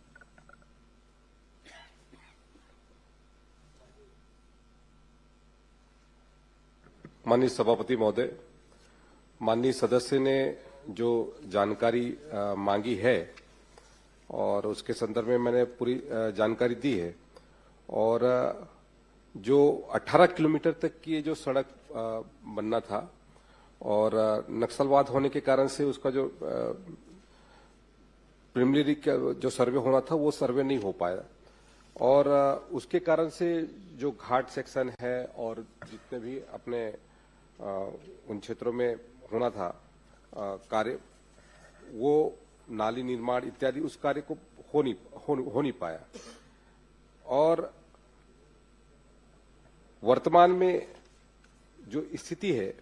Speaker 3: माननीय सभापति महोदय, माननीय सदस्य ने जो जानकारी मांगी है और उसके संदर्भ में मैंने पूरी जानकारी दी है। और जो 18 किलोमीटर तक की जो सड़क बनना था और नक्सलवाद होने के कारण से उसका जो प्रिलिमिनरी जो सर्वे होना था वो सर्वे नहीं हो पाया और उसके कारण से जो घाट सेक्शन है और जितने भी अपने उन क्षेत्रों में होना था कार्य, वो नाली निर्माण इत्यादि उस कार्य को हो नहीं पाया। और वर्तमान में जो स्थिति है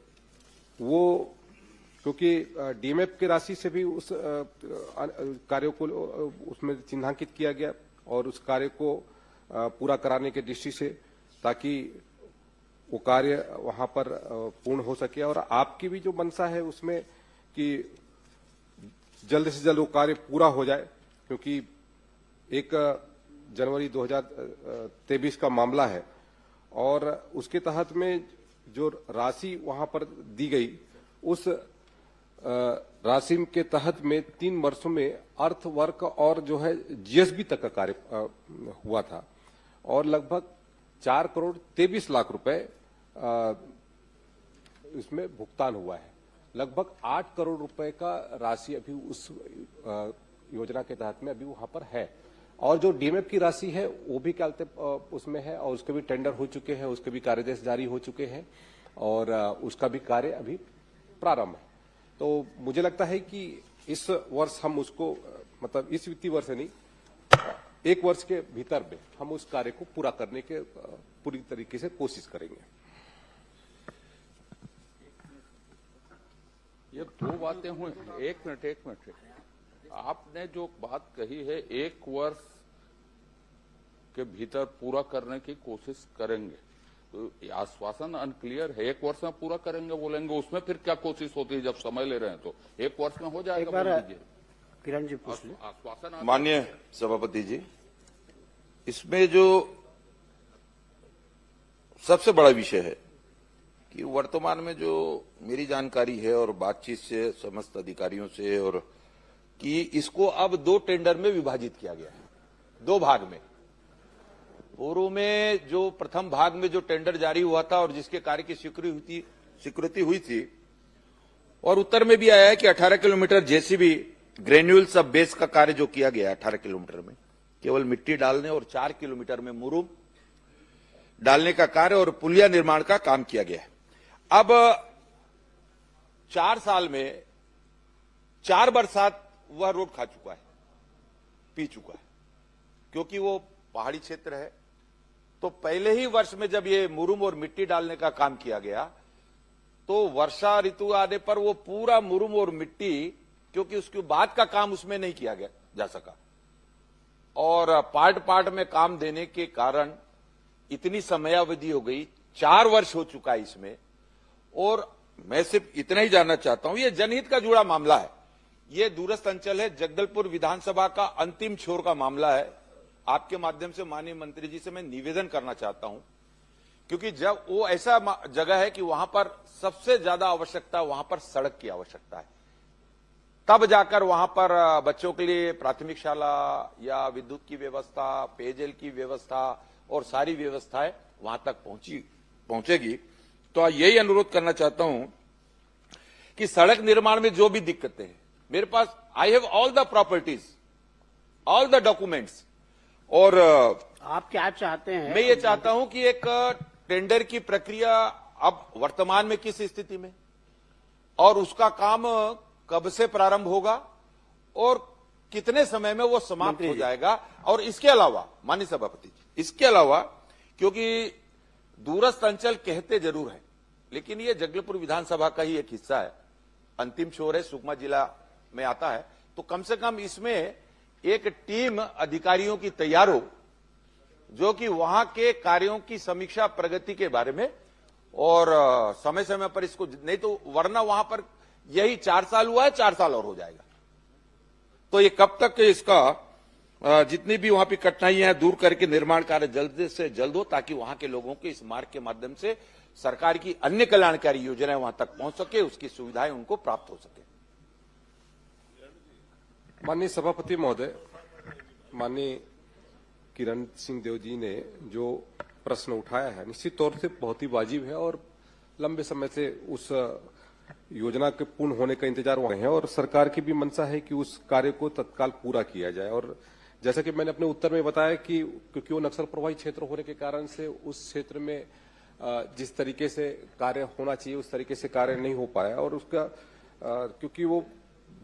Speaker 3: वो, क्योंकि डीएमएफ की राशि से भी उस कार्यों को उसमें चिन्हांकित किया गया और उस कार्य को पूरा कराने के दृष्टि से, ताकि वो कार्य वहां पर पूर्ण हो सके। और आपकी भी जो मंशा है उसमें कि जल्द से जल्द वो कार्य पूरा हो जाए, क्योंकि 1 जनवरी 2023 का मामला है और उसके तहत में जो राशि वहां पर दी गई उस राशि के तहत में 3 वर्षों में अर्थ वर्क और जो है जीएसबी तक का कार्य हुआ था और लगभग 4,23,00,000 रुपए इसमें भुगतान हुआ है। लगभग 8 करोड़ रुपए का राशि अभी उस योजना के तहत में अभी वहां पर है और जो डीएमएफ की राशि है वो भी क्या उसमें है और उसके भी टेंडर हो चुके हैं, उसके भी कार्यदेश जारी हो चुके हैं और उसका भी कार्य अभी प्रारंभ है। तो मुझे लगता है कि इस वर्ष हम उसको, मतलब इस वित्तीय वर्ष नहीं, 1 वर्ष के भीतर में हम उस कार्य को पूरा करने के पूरी तरीके से कोशिश करेंगे।
Speaker 8: ये 2 बातें हुई। एक मिनट। आपने जो बात कही है 1 वर्ष के भीतर पूरा करने की कोशिश करेंगे, आश्वासन अनक्लियर है। 1 वर्ष में पूरा करेंगे बोलेंगे, उसमें फिर क्या कोशिश होती है? जब समय ले रहे हैं तो 1 वर्ष में हो जाएगा। बोल दीजिए
Speaker 2: किरण जी पूछ लीजिए।
Speaker 8: आश्वासन।
Speaker 1: माननीय सभापति जी, इसमें जो सबसे बड़ा विषय है कि वर्तमान में जो मेरी जानकारी है और बातचीत से समस्त अधिकारियों से, और कि इसको अब 2 टेंडर में विभाजित किया गया है, 2 भाग में। पूर्व में जो प्रथम भाग में जो टेंडर जारी हुआ था और जिसके कार्य की स्वीकृति हुई थी, और उत्तर में भी आया है कि 18 किलोमीटर जेसीबी ग्रेन्यूल सब बेस का कार्य जो किया गया 18 किलोमीटर में केवल मिट्टी डालने और 4 किलोमीटर में मुरुम डालने का कार्य और पुलिया निर्माण का काम किया गया है। अब 4 साल में 4 बरसात वह रोड खा चुका है, पी चुका है, क्योंकि वो पहाड़ी क्षेत्र है। तो पहले ही वर्ष में जब ये मुरुम और मिट्टी डालने का काम किया गया तो वर्षा ऋतु आने पर वो पूरा मुरुम और मिट्टी, क्योंकि उसके बाद का काम उसमें नहीं किया गया जा सका, और पार्ट पार्ट में काम देने के कारण इतनी समयावधि हो गई, 4 वर्ष हो चुका है इसमें। और मैं सिर्फ इतना ही जानना चाहता हूं, ये जनहित का जुड़ा मामला है, ये दूरस्थ अंचल है, जगदलपुर विधानसभा का अंतिम छोर का मामला है। आपके माध्यम से माननीय मंत्री जी से मैं निवेदन करना चाहता हूं, क्योंकि जब वो ऐसा जगह है कि वहां पर सबसे ज्यादा आवश्यकता, वहां पर सड़क की आवश्यकता है, तब जाकर वहां पर बच्चों के लिए प्राथमिक शाला या विद्युत की व्यवस्था, पेयजल की व्यवस्था और सारी व्यवस्थाएं वहां तक पहुंचेगी। तो यही अनुरोध करना चाहता हूं कि सड़क निर्माण में जो भी दिक्कतें हैं, मेरे पास I have all the properties, all the documents, और
Speaker 2: आप क्या चाहते हैं?
Speaker 1: मैं ये चाहता हूं कि एक टेंडर की प्रक्रिया अब वर्तमान में किस स्थिति में, और उसका काम कब से प्रारंभ होगा और कितने समय में वो समाप्त हो जाएगा। और इसके अलावा माननीय सभापति जी, इसके अलावा, क्योंकि दूरस्थ अंचल कहते जरूर है, लेकिन ये जगदलपुर विधानसभा का ही एक हिस्सा है, अंतिम छोर है, सुकमा जिला में आता है, तो कम से कम इसमें एक टीम अधिकारियों की तैयार हो, जो कि वहां के कार्यों की समीक्षा प्रगति के बारे में, और समय समय पर इसको, नहीं तो वरना वहां पर यही 4 साल हुआ है, 4 साल और हो जाएगा। तो ये कब तक इसका जितनी भी वहां पर कठिनाइयां हैं दूर करके निर्माण कार्य जल्द से जल्द हो, ताकि वहां के लोगों को इस मार्ग के माध्यम से सरकार की अन्य कल्याणकारी योजनाएं वहां तक पहुंच सके, उसकी सुविधाएं उनको प्राप्त हो सके।
Speaker 3: माननीय सभापति महोदय, माननीय किरण सिंह देव जी ने जो प्रश्न उठाया है निश्चित तौर से बहुत ही वाजिब है, और लंबे समय से उस योजना के पूर्ण होने का इंतजार हुआ है, और सरकार की भी मंशा है कि उस कार्य को तत्काल पूरा किया जाए। और जैसा कि मैंने अपने उत्तर में बताया कि क्योंकि वो नक्सल प्रभावित क्षेत्र होने के कारण से उस क्षेत्र में जिस तरीके से कार्य होना चाहिए उस तरीके से कार्य नहीं हो पाया, और उसका क्योंकि वो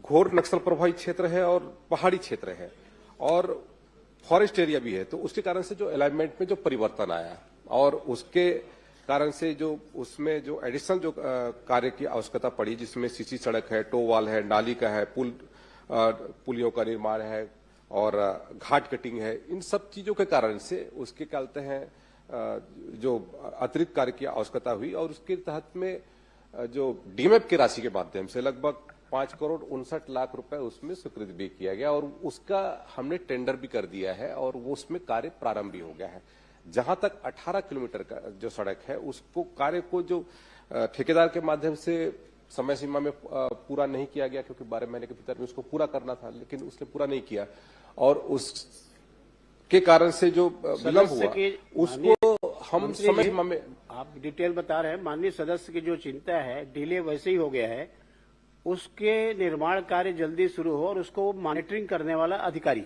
Speaker 3: घोर नक्सल प्रभावित क्षेत्र है और पहाड़ी क्षेत्र है और फॉरेस्ट एरिया भी है, तो उसके कारण से जो अलाइनमेंट में जो परिवर्तन आया और उसके कारण से जो उसमें जो एडिशनल जो कार्य की आवश्यकता पड़ी, जिसमें सीसी सड़क है, टो वाल है, नाली का है, पुलियों का निर्माण है और घाट कटिंग है, इन सब चीजों के कारण से उसके क्या कहते हैं जो अतिरिक्त कार्य की आवश्यकता हुई, और उसके तहत में जो डीमेप की राशि के माध्यम से लगभग 5,59,00,000 रुपए उसमें स्वीकृत भी किया गया, और उसका हमने टेंडर भी कर दिया है और वो उसमें कार्य प्रारंभ भी हो गया है। जहां तक 18 किलोमीटर का जो सड़क है उसको कार्य को जो ठेकेदार के माध्यम से समय सीमा में पूरा नहीं किया गया, क्योंकि 12 महीने के भीतर में उसको पूरा करना था, लेकिन उसने पूरा नहीं किया, और उसके कारण से जो विलंब हुआ उसको हम समय सीमा में,
Speaker 2: आप डिटेल बता रहे हैं, माननीय सदस्य की जो चिंता है, डिले वैसे ही हो गया है, उसके निर्माण कार्य जल्दी शुरू हो और उसको मॉनिटरिंग करने वाला अधिकारी।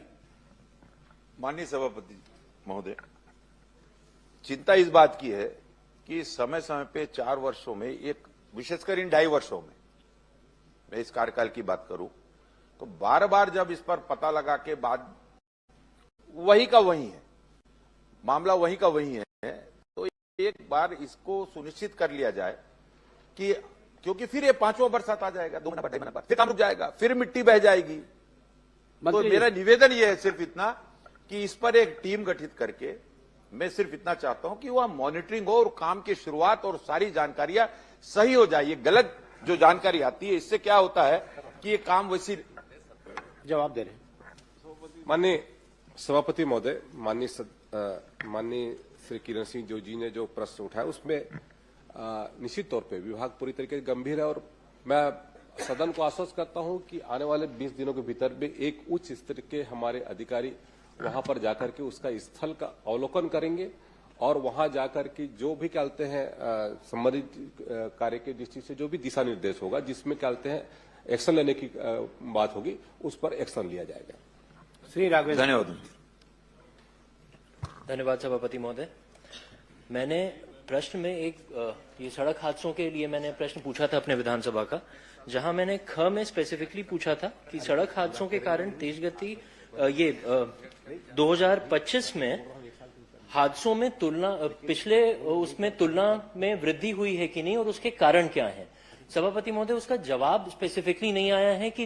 Speaker 1: माननीय सभापति महोदय, चिंता इस बात की है कि समय समय पे 4 वर्षों में, एक विशेषकर इन 2.5 वर्षों में, मैं इस कार्यकाल की बात करूं तो बार बार जब इस पर पता लगा के बाद वही का वही है, मामला वही का वही है, तो एक बार इसको सुनिश्चित कर लिया जाए कि, क्योंकि फिर ये 5वां बरसात आ जाएगा, 2 महीना 2.5 महीना बाद फिर काम रुक जाएगा, फिर मिट्टी बह जाएगी। तो मेरा निवेदन ये है सिर्फ इतना कि इस पर एक टीम गठित करके मैं सिर्फ इतना चाहता हूं कि वह मॉनिटरिंग हो और काम की शुरुआत और सारी जानकारियां सही हो जाए। ये गलत जो जानकारी आती है इससे क्या होता है कि ये काम वैसी
Speaker 2: जवाब दे रहे हैं।
Speaker 3: माननीय सभापति महोदय, माननीय श्री किरण सिंह जो जी ने जो प्रश्न उठाया उसमें निश्चित तौर पे विभाग पूरी तरीके से गंभीर है और मैं सदन को आश्वस्त करता हूं कि आने वाले 20 दिनों के भीतर में एक उच्च स्तर के हमारे अधिकारी वहां पर जाकर के उसका स्थल का अवलोकन करेंगे और वहां जाकर के जो भी कहते हैं संबंधित कार्य के दृष्टि से जो भी दिशा निर्देश होगा जिसमें कहते हैं एक्शन लेने की बात होगी उस पर एक्शन लिया जाएगा।
Speaker 2: श्री राघवेंद्र,
Speaker 5: धन्यवाद सभापति महोदय। मैंने प्रश्न में ये सड़क हादसों के लिए मैंने प्रश्न पूछा था अपने विधानसभा का, जहां मैंने ख में स्पेसिफिकली पूछा था कि सड़क हादसों के कारण तेज गति 2025 में हादसों में पिछले उसमें तुलना में वृद्धि हुई है कि नहीं और उसके कारण क्या है। सभापति महोदय, उसका जवाब स्पेसिफिकली नहीं आया है कि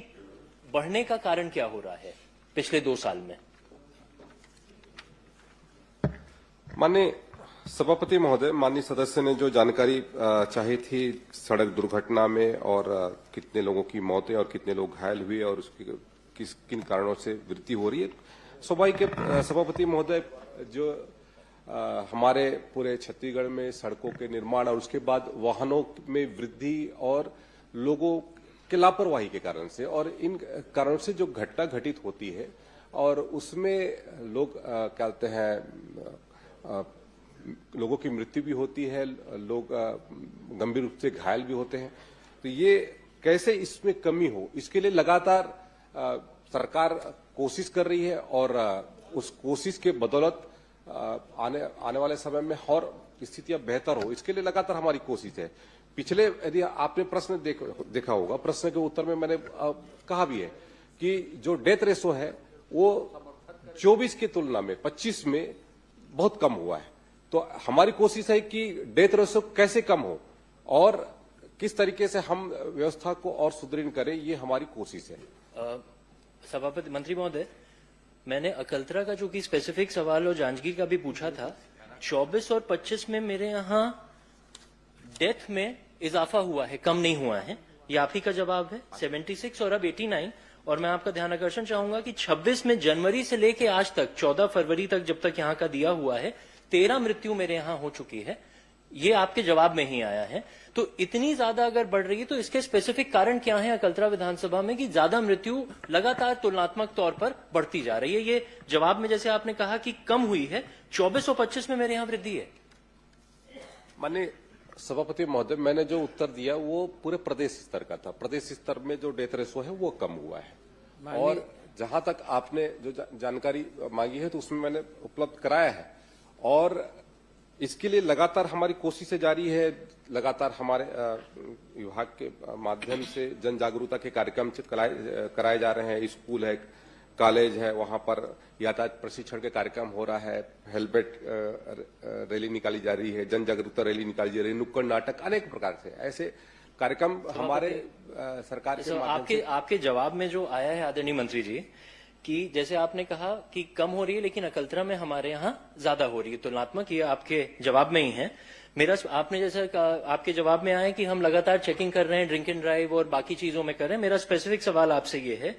Speaker 5: बढ़ने का कारण क्या हो रहा है पिछले 2 साल में।
Speaker 3: माननीय सभापति महोदय, माननीय सदस्य ने जो जानकारी चाही थी सड़क दुर्घटना में और कितने लोगों की मौतें और कितने लोग घायल हुए और उसकी किन कारणों से वृद्धि हो रही है, स्वाभाविक सभापति महोदय जो हमारे पूरे छत्तीसगढ़ में सड़कों के निर्माण और उसके बाद वाहनों में वृद्धि और लोगों के लापरवाही के कारण से और इन कारणों से जो घटना घटित होती है और उसमें लोग कहते हैं लोगों की मृत्यु भी होती है, लोग गंभीर रूप से घायल भी होते हैं। तो ये कैसे इसमें कमी हो, इसके लिए लगातार सरकार कोशिश कर रही है और उस कोशिश के बदौलत आने वाले समय में और स्थितियां बेहतर हो, इसके लिए लगातार हमारी कोशिश है। पिछले यदि आपने प्रश्न देखा होगा, प्रश्न के उत्तर में मैंने कहा भी है कि जो डेथ रेशो है वो 24 की तुलना में 25 में बहुत कम हुआ है। तो हमारी कोशिश है कि डेथ रेशो कैसे कम हो और किस तरीके से हम व्यवस्था को और सुदृढ़ करें, ये हमारी कोशिश है।
Speaker 5: सभापति मंत्री महोदय, मैंने अकलतरा का जो कि स्पेसिफिक सवाल और जांजगीर का भी पूछा था, 24 और 25 में मेरे यहाँ डेथ में इजाफा हुआ है, कम नहीं हुआ है। ये आप ही का जवाब है। 76 और अब 89। और मैं आपका ध्यान आकर्षण चाहूंगा कि 26 में जनवरी से लेके आज तक 14 फरवरी तक जब तक यहाँ का दिया हुआ है 13 मृत्यु मेरे यहाँ हो चुकी है। ये आपके जवाब में ही आया है। तो इतनी ज्यादा अगर बढ़ रही है तो इसके स्पेसिफिक कारण क्या है अकलतरा विधानसभा में कि ज्यादा मृत्यु लगातार तुलनात्मक तौर पर बढ़ती जा रही है। ये जवाब में जैसे आपने कहा कि कम हुई है, 24 और 25 में मेरे यहाँ वृद्धि है।
Speaker 3: माननीय सभापति महोदय, मैंने जो उत्तर दिया वो पूरे प्रदेश स्तर का था। प्रदेश स्तर में जो डेथ रेशो है वो कम हुआ है और जहां तक आपने जो जानकारी मांगी है तो उसमें मैंने उपलब्ध कराया है और इसके लिए लगातार हमारी कोशिशें जारी है। लगातार हमारे विभाग के माध्यम से जन जागरूकता के कार्यक्रम कराए जा रहे हैं। स्कूल है, कॉलेज है, वहां पर यातायात प्रशिक्षण के कार्यक्रम हो रहा है, हेलमेट रैली निकाली जा रही है, जन जागरूकता रैली निकाली जा रही है, नुक्कड़ नाटक, अनेक प्रकार से ऐसे कार्यक्रम हमारे सरकार के माध्यम से।
Speaker 5: आपके जवाब में जो आया है आदरणीय मंत्री जी कि जैसे आपने कहा कि कम हो रही है लेकिन अकलतरा में हमारे यहाँ ज्यादा हो रही है तुलनात्मक, ये आपके जवाब में ही है। मेरा आपने जैसे आपके जवाब में आया कि हम लगातार चेकिंग कर रहे हैं, ड्रिंक एंड ड्राइव और बाकी चीजों में कर रहे हैं। मेरा स्पेसिफिक सवाल आपसे ये है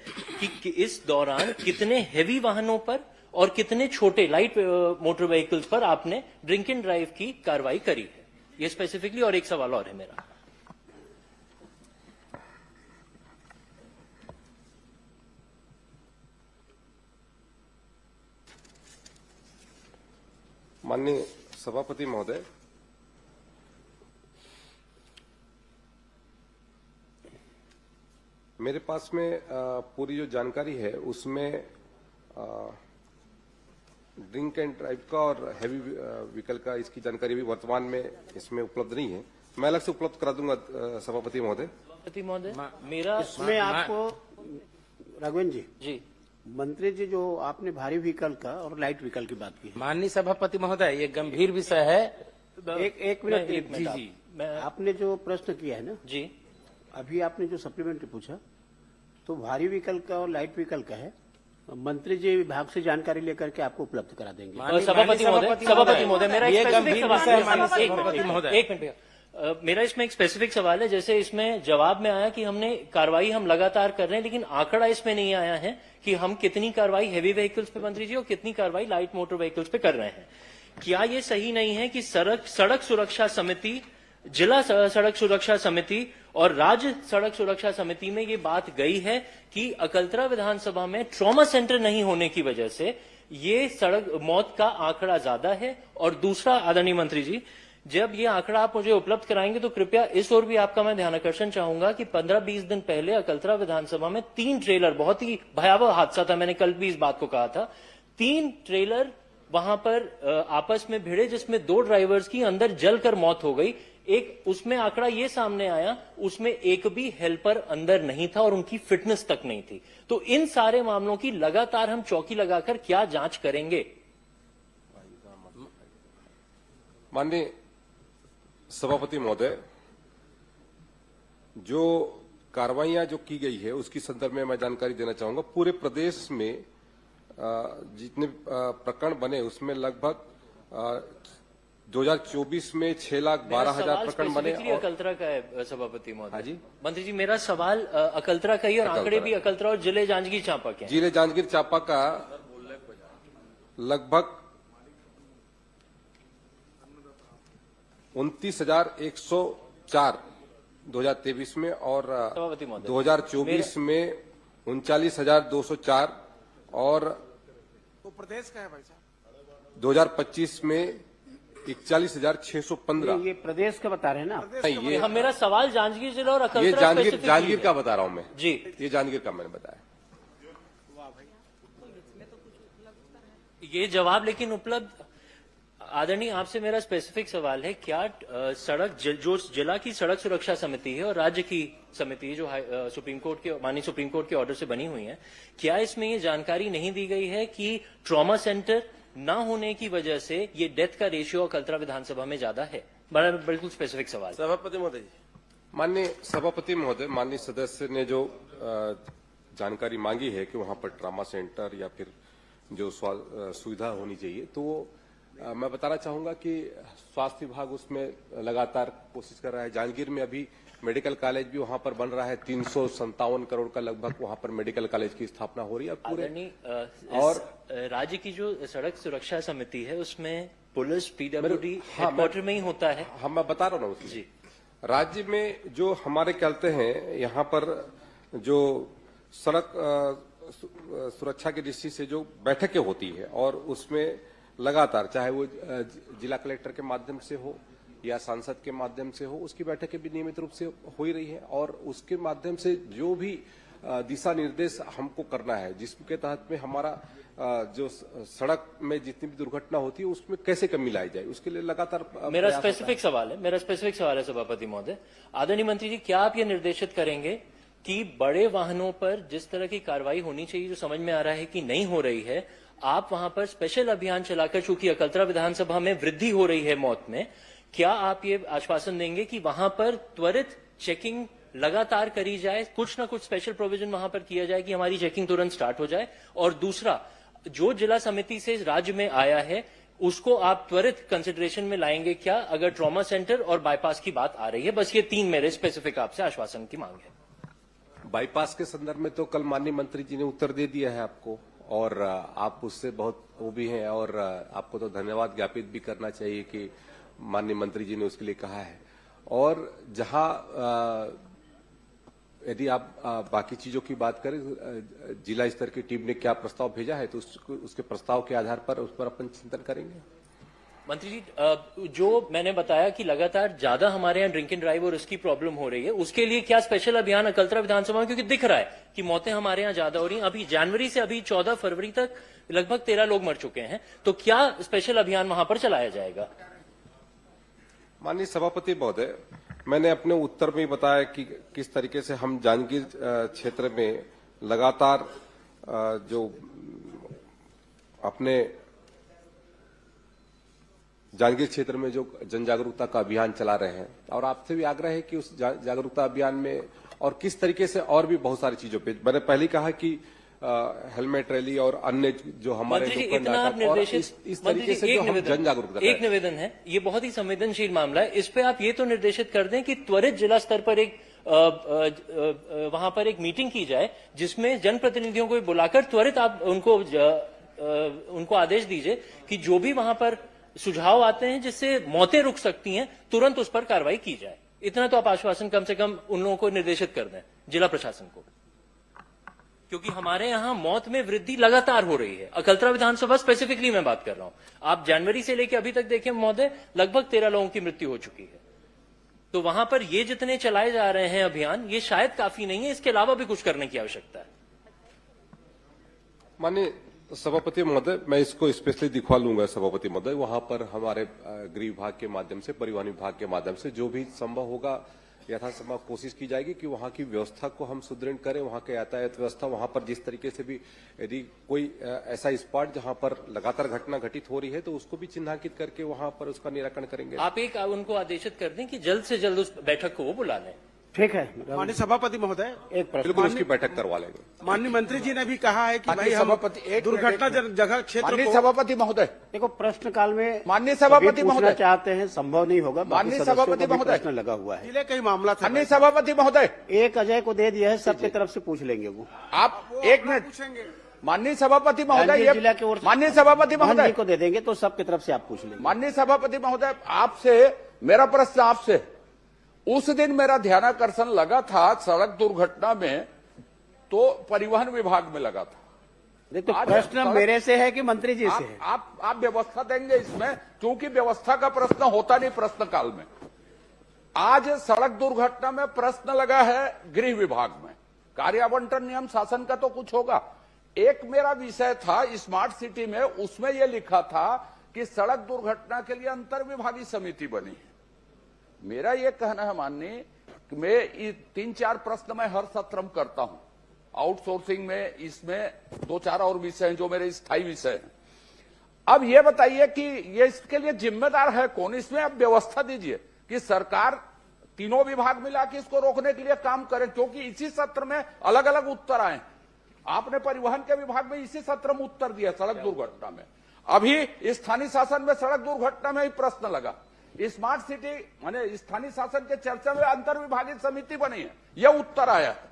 Speaker 5: कि इस दौरान कितने हेवी वाहनों पर और कितने छोटे लाइट मोटर व्हीकल्स पर आपने ड्रिंक एंड ड्राइव की कार्रवाई करी है, ये स्पेसिफिकली। और एक सवाल और है मेरा।
Speaker 3: माननीय सभापति महोदय, मेरे पास में पूरी जो जानकारी है उसमें ड्रिंक एंड ड्राइव का और हैवी व्हीकल का इसकी जानकारी भी वर्तमान में इसमें उपलब्ध नहीं है। मैं अलग से उपलब्ध करा दूंगा सभापति महोदय।
Speaker 5: सभापति महोदय, मेरा
Speaker 2: इसमें आपको राघवेंद्र
Speaker 5: जी
Speaker 2: मंत्री जी जो आपने भारी व्हीकल का और लाइट व्हीकल की बात की,
Speaker 16: माननीय सभापति महोदय, ये गंभीर विषय है।
Speaker 2: एक मिनट
Speaker 5: जी,
Speaker 2: आपने जो प्रश्न किया है ना
Speaker 5: जी,
Speaker 2: अभी आपने जो सप्लीमेंट्री पूछा तो भारी व्हीकल का और लाइट व्हीकल का है मंत्री जी विभाग से जानकारी लेकर के आपको उपलब्ध करा देंगे।
Speaker 5: सभापति महोदय मेरा एक स्पेसिफिक सवाल है। एक मिनट मेरा इसमें एक स्पेसिफिक सवाल है। जैसे इसमें जवाब में आया कि हमने कार्रवाई हम लगातार कर रहे हैं, लेकिन आंकड़ा इसमें नहीं आया है कि हम कितनी कार्रवाई हैवी व्हीकल्स पे मंत्री जी और कितनी कार्रवाई लाइट मोटर व्हीकल्स पे कर रहे हैं। क्या ये सही नहीं है कि सड़क सुरक्षा समिति, जिला सड़क सुरक्षा समिति और राज्य सड़क सुरक्षा समिति में ये बात गई है कि अकलतरा विधानसभा में ट्रॉमा सेंटर नहीं होने की वजह से ये सड़क मौत का आंकड़ा ज्यादा है। और दूसरा, आदरणीय मंत्री जी, जब ये आंकड़ा आप मुझे उपलब्ध कराएंगे तो कृपया इस ओर भी आपका मैं ध्यान आकर्षण चाहूंगा कि 15-20 दिन पहले अकलतरा विधानसभा में 3 ट्रेलर, बहुत ही भयावह हादसा था, मैंने कल भी इस बात को कहा था, 3 ट्रेलर वहां पर आपस में भिड़े जिसमें 2 ड्राइवर्स की अंदर जलकर मौत हो गई। एक उसमें आंकड़ा ये सामने आया, उसमें एक भी हेल्पर अंदर नहीं था और उनकी फिटनेस तक नहीं थी। तो इन सारे मामलों की लगातार हम चौकी लगाकर क्या जांच करेंगे?
Speaker 3: माननीय सभापति महोदय, जो कार्रवाइयां जो की गई है उसकी संदर्भ में मैं जानकारी देना चाहूंगा। पूरे प्रदेश में जितने प्रकरण बने उसमें लगभग 2024 में 6,12,000 प्रकरण बने।
Speaker 5: अकलतरा का है सभापति महोदय जी। मंत्री जी, मेरा सवाल अकलतरा का ही और आंकड़े भी अकलतरा और जिले जांजगीर चांपा के।
Speaker 3: जिले जांजगीर चांपा का लगभग 29,104 2023 में और 2024 में 39,204 और
Speaker 15: प्रदेश का है भाई साहब।
Speaker 3: 2025 में 41,615।
Speaker 2: ये प्रदेश का बता रहे हैं ना?
Speaker 3: नहीं, ये
Speaker 5: मेरा सवाल जांजगीर जिला और
Speaker 3: ये
Speaker 5: अकलतरा
Speaker 3: जांजगीर का बता रहा हूं मैं
Speaker 5: जी।
Speaker 3: ये जांजगीर का मैंने बताया।
Speaker 5: ये जवाब लेकिन उपलब्ध, आदरणीय आपसे मेरा स्पेसिफिक सवाल है, क्या जो जिला की सड़क सुरक्षा समिति है और राज्य की समिति जो सुप्रीम कोर्ट के, माननीय सुप्रीम कोर्ट के ऑर्डर से बनी हुई है, क्या इसमें ये जानकारी नहीं दी गई है कि ट्रॉमा सेंटर ना होने की वजह से ये डेथ का रेशियो अकलतरा विधानसभा में ज्यादा है? बड़ा बिल्कुल स्पेसिफिक सवाल।
Speaker 15: सभापति महोदय जी।
Speaker 3: माननीय सभापति महोदय, माननीय सदस्य ने जो जानकारी मांगी है कि वहां पर ट्रॉमा सेंटर या फिर जो सुविधा होनी चाहिए, तो मैं बताना चाहूंगा कि स्वास्थ्य विभाग उसमें लगातार कोशिश कर रहा है। जांजगीर में अभी मेडिकल कॉलेज भी वहां पर बन रहा है, 357 करोड़ का लगभग वहां पर मेडिकल कॉलेज की स्थापना हो रही है पूरे।
Speaker 5: और राज्य की जो सड़क सुरक्षा समिति है उसमें पुलिस, पीडब्ल्यूडी हेडक्वार्टर में ही होता है।
Speaker 3: हाँ, मैं बता रहा हूँ ना जी। राज्य में जो हमारे कहते हैं यहाँ पर जो सड़क सुरक्षा की दृष्टि से जो बैठकें होती है और उसमें लगातार, चाहे वो जिला कलेक्टर के माध्यम से हो या सांसद के माध्यम से हो, उसकी बैठकें भी नियमित रूप से हो ही रही है और उसके माध्यम से जो भी दिशा निर्देश हमको करना है, जिसके तहत में हमारा जो सड़क में जितनी भी दुर्घटना होती है उसमें कैसे कमी लाई जाए, उसके लिए लगातार
Speaker 5: मेरा स्पेसिफिक सवाल है सभापति महोदय। आदरणीय मंत्री जी, क्या आप ये निर्देशित करेंगे कि बड़े वाहनों पर जिस तरह की कार्रवाई होनी चाहिए, जो समझ में आ रहा है कि नहीं हो रही है, आप वहां पर स्पेशल अभियान चलाकर, चूंकि अकलतरा विधानसभा में वृद्धि हो रही है मौत में, क्या आप ये आश्वासन देंगे कि वहां पर त्वरित चेकिंग लगातार करी जाए, कुछ ना कुछ स्पेशल प्रोविजन वहां पर किया जाए कि हमारी चेकिंग तुरंत स्टार्ट हो जाए? और दूसरा, जो जिला समिति से राज्य में आया है उसको आप त्वरित कंसिडरेशन में लाएंगे क्या, अगर ट्रॉमा सेंटर और बाईपास की बात आ रही है? बस ये 3 मेरे स्पेसिफिक आपसे आश्वासन की मांग है।
Speaker 3: बाईपास के संदर्भ में तो कल माननीय मंत्री जी ने उत्तर दे दिया है आपको और आप उससे बहुत वो भी हैं और आपको तो धन्यवाद ज्ञापित भी करना चाहिए कि माननीय मंत्री जी ने उसके लिए कहा है। और जहां यदि आप बाकी चीजों की बात करें, जिला स्तर की टीम ने क्या प्रस्ताव भेजा है तो उसके प्रस्ताव के आधार पर उस पर अपन चिंतन करेंगे।
Speaker 5: मंत्री जी, जो मैंने बताया कि लगातार ज्यादा हमारे यहाँ ड्रिंक एंड ड्राइव और इसकी प्रॉब्लम हो रही है, उसके लिए क्या स्पेशल अभियान अकलतरा विधानसभा में, क्योंकि दिख रहा है कि मौतें हमारे यहाँ ज्यादा हो रही हैं। अभी जनवरी से अभी 14 फरवरी तक लगभग 13 लोग मर चुके हैं, तो क्या स्पेशल अभियान वहां पर चलाया जाएगा?
Speaker 3: माननीय सभापति महोदय, मैंने अपने उत्तर में ही बताया कि किस तरीके से हम जांजगीर क्षेत्र में लगातार जो अपने जांजगीर क्षेत्र में जो जन जागरूकता का अभियान चला रहे हैं और आपसे भी आग्रह है कि उस जागरूकता अभियान में और किस तरीके से और भी बहुत सारी चीजों पे, मैंने पहले कहा कि हेलमेट रैली और अन्य जो हमारे
Speaker 5: मंत्री जी,
Speaker 3: नुक्कड़
Speaker 5: इतना आप
Speaker 3: नाटक और
Speaker 5: निर्देशित
Speaker 3: इस तरीके से जो हम जन जागरूकता
Speaker 5: एक निवेदन है, ये बहुत ही संवेदनशील मामला है। इस पे आप ये तो निर्देशित कर दें कि त्वरित जिला स्तर पर एक वहां पर एक मीटिंग की जाए जिसमें जनप्रतिनिधियों को बुलाकर त्वरित आप उनको आदेश दीजिए कि जो भी वहां पर सुझाव आते हैं जिससे मौतें रुक सकती हैं, तुरंत उस पर कार्रवाई की जाए। इतना तो आप आश्वासन कम से कम उन लोगों को निर्देशित कर दें, जिला प्रशासन को, क्योंकि हमारे यहां मौत में वृद्धि लगातार हो रही है। अकलतरा विधानसभा स्पेसिफिकली मैं बात कर रहा हूं। आप जनवरी से लेकर अभी तक देखें महोदय, लगभग 13 लोगों की मृत्यु हो चुकी है। तो वहां पर ये जितने चलाए जा रहे हैं अभियान, ये शायद काफी नहीं है, इसके अलावा भी कुछ करने की आवश्यकता है।
Speaker 3: माननीय सभापति महोदय, मैं इसको स्पेशली दिखवा लूंगा सभापति महोदय। वहां पर हमारे गृह विभाग के माध्यम से, परिवहन विभाग के माध्यम से जो भी संभव होगा यथासंभव कोशिश की जाएगी कि वहां की व्यवस्था को हम सुदृढ़ करें। वहां के यातायात व्यवस्था, वहां पर जिस तरीके से भी यदि कोई ऐसा स्पॉट जहां पर लगातार घटना घटित हो रही है तो उसको भी चिन्हांकित करके वहां पर उसका निराकरण करेंगे।
Speaker 5: आप एक उनको आदेशित कर दें कि जल्द से जल्द उस बैठक को वो बुला लें।
Speaker 2: ठीक है
Speaker 11: माननीय सभापति महोदय,
Speaker 2: एक प्रश्न।
Speaker 3: बिल्कुल उसकी बैठक करवा लेंगे।
Speaker 11: माननीय मंत्री जी ने भी कहा है कि भाई
Speaker 8: माननीय
Speaker 11: हम
Speaker 8: सभापति, एक
Speaker 11: दुर्घटना जगह क्षेत्र
Speaker 8: माननीय
Speaker 11: को
Speaker 8: सभापति महोदय,
Speaker 2: देखो प्रश्न काल में
Speaker 8: माननीय सभापति
Speaker 2: सभी पूछना
Speaker 8: महोदय,
Speaker 2: चाहते हैं, संभव नहीं होगा। बाकी
Speaker 8: माननीय
Speaker 2: सदस्यों
Speaker 8: सभापति
Speaker 2: को भी
Speaker 8: महोदय,
Speaker 2: प्रश्न लगा हुआ है।
Speaker 11: जिले का ही मामला था।
Speaker 8: माननीय सभापति महोदय,
Speaker 2: एक अजय को दे दिया है, सबकी तरफ से पूछ लेंगे वो।
Speaker 8: आप एक मिनट,
Speaker 11: पूछेंगे।
Speaker 8: माननीय सभापति महोदय,
Speaker 2: जांजगीर जिला की ओर
Speaker 8: ये माननीय सभापति
Speaker 2: मोहन
Speaker 8: महोदय
Speaker 2: जी को दे देंगे तो सबकी तरफ से आप पूछ लेंगे।
Speaker 8: माननीय सभापति महोदय, आपसे मेरा प्रश्न आपसे, उस दिन मेरा ध्यानाकर्षण लगा था सड़क दुर्घटना में तो परिवहन विभाग में लगा था।
Speaker 2: देखो प्रश्न मेरे से है कि मंत्री जी से है?
Speaker 8: आप व्यवस्था देंगे इसमें, क्योंकि व्यवस्था का प्रश्न होता नहीं प्रश्न काल में। आज सड़क दुर्घटना में प्रश्न लगा है गृह विभाग में, कार्य आवंटन नियम शासन का तो कुछ होगा। एक मेरा विषय था स्मार्ट सिटी में, उसमें यह लिखा था कि सड़क दुर्घटना के लिए अंतर विभागीय समिति बनी है। मेरा यह कहना है माननीय, मैं 3-4 प्रश्न मैं हर सत्र में करता हूं, आउटसोर्सिंग में, इसमें 2-4 और विषय हैं जो मेरे स्थायी विषय हैं। अब ये बताइए कि ये इसके लिए जिम्मेदार है कौन? इसमें आप व्यवस्था दीजिए कि सरकार तीनों विभाग मिला के इसको रोकने के लिए काम करे, क्योंकि इसी सत्र में अलग अलग उत्तर आए। आपने परिवहन के विभाग में इसी सत्र में उत्तर दिया सड़क दुर्घटना में, अभी स्थानीय शासन में सड़क दुर्घटना में ही प्रश्न लगा। स्मार्ट सिटी माने स्थानीय शासन के चर्चा में अंतर विभागीय समिति बनी है, यह उत्तर आया है।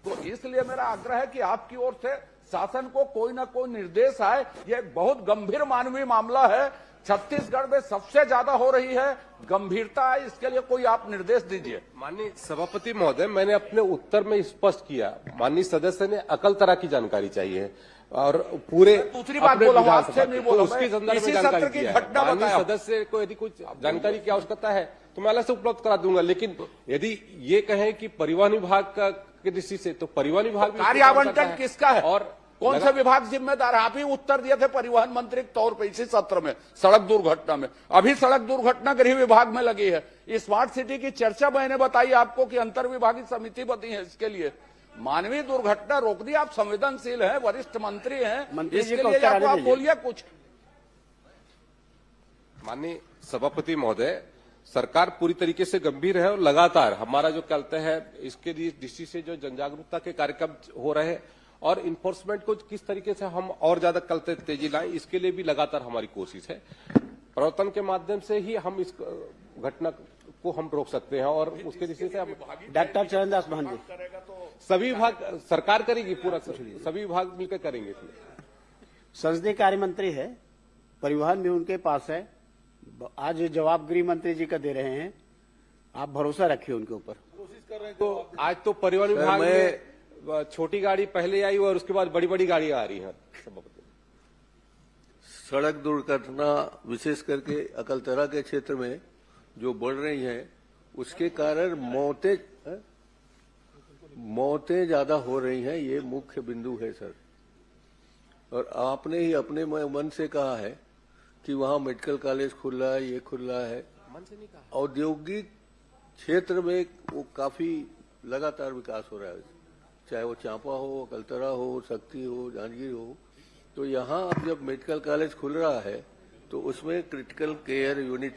Speaker 8: तो इसलिए मेरा आग्रह है कि आपकी ओर से शासन को कोई ना कोई निर्देश आए। यह बहुत गंभीर मानवीय मामला है, छत्तीसगढ़ में सबसे ज्यादा हो रही है, गंभीरता है, इसके लिए कोई आप निर्देश दीजिए।
Speaker 3: माननीय सभापति महोदय, मैंने अपने उत्तर में स्पष्ट किया, माननीय सदस्य ने अकलतरा की जानकारी चाहिए और पूरे
Speaker 8: दूसरी बात बोला हूं, आपसे नहीं बोला,
Speaker 3: उसके संदर्भ में
Speaker 8: इसी
Speaker 3: जानकारी
Speaker 8: सत्र की
Speaker 3: दिया है।
Speaker 8: घटना
Speaker 3: माननीय
Speaker 8: बताया।
Speaker 3: सदस्य को यदि कुछ जानकारी की आवश्यकता है तो मैं अलग से उपलब्ध करा दूंगा, लेकिन यदि ये कहें कि परिवहन विभाग का की दृष्टि से, तो परिवहन विभाग भी
Speaker 8: कार्य आवंटन किसका है
Speaker 3: और
Speaker 8: कौन सा विभाग जिम्मेदार है? आप ही उत्तर दिए थे परिवहन मंत्री के तौर पर इसी सत्र में सड़क दुर्घटना में। अभी सड़क दुर्घटना गृह विभाग में लगी है। स्मार्ट सिटी की चर्चा मैंने बताई आपको कि अंतर विभागीय समिति बनी है इसके लिए। मानवीय दुर्घटना रोकनी, आप संवेदनशील हैं, वरिष्ठ मंत्री हैं, इसके लिए आप बोलिए कुछ।
Speaker 3: माननीय सभापति महोदय, सरकार पूरी तरीके से गंभीर है और लगातार हमारा जो कहते हैं इसके दृष्टि से जो जनजागरूकता के कार्यक्रम हो रहे हैं और इन्फोर्समेंट को किस तरीके से हम और ज्यादा कल तेजी लाएं, इसके लिए भी लगातार हमारी कोशिश है। प्रवर्तन के माध्यम से ही हम इस घटना को हम रोक सकते हैं और उसके दृष्टि से हम
Speaker 2: डॉक्टर चरणदास महंत जी,
Speaker 3: सभी विभाग सरकार करेगी, पूरा सभी विभाग मिलकर करेंगे। इसमें
Speaker 2: संसदीय कार्य मंत्री है, परिवहन भी उनके पास है, आज जवाब गृह मंत्री जी का दे रहे हैं, आप भरोसा रखिए उनके ऊपर।
Speaker 3: कोशिश कर रहे हैं। तो आज तो परिवहन विभाग में छोटी गाड़ी पहले आई और उसके बाद बड़ी बड़ी गाड़ियां आ रही हैं।
Speaker 9: सड़क दुर्घटना विशेष करके अकलतरा के क्षेत्र में जो बढ़ रही हैं, उसके कारण मौतें ज्यादा हो रही हैं, ये मुख्य बिंदु है सर। और आपने ही अपने मन से कहा है कि वहां मेडिकल कॉलेज खुल रहा है, ये खुल रहा है। औद्योगिक क्षेत्र में वो काफी लगातार विकास हो रहा है, चाहे वो चांपा हो, अकलतरा हो, शक्ति हो, जांजगीर हो। तो यहाँ अब जब मेडिकल कॉलेज खुल रहा है तो उसमें क्रिटिकल केयर यूनिट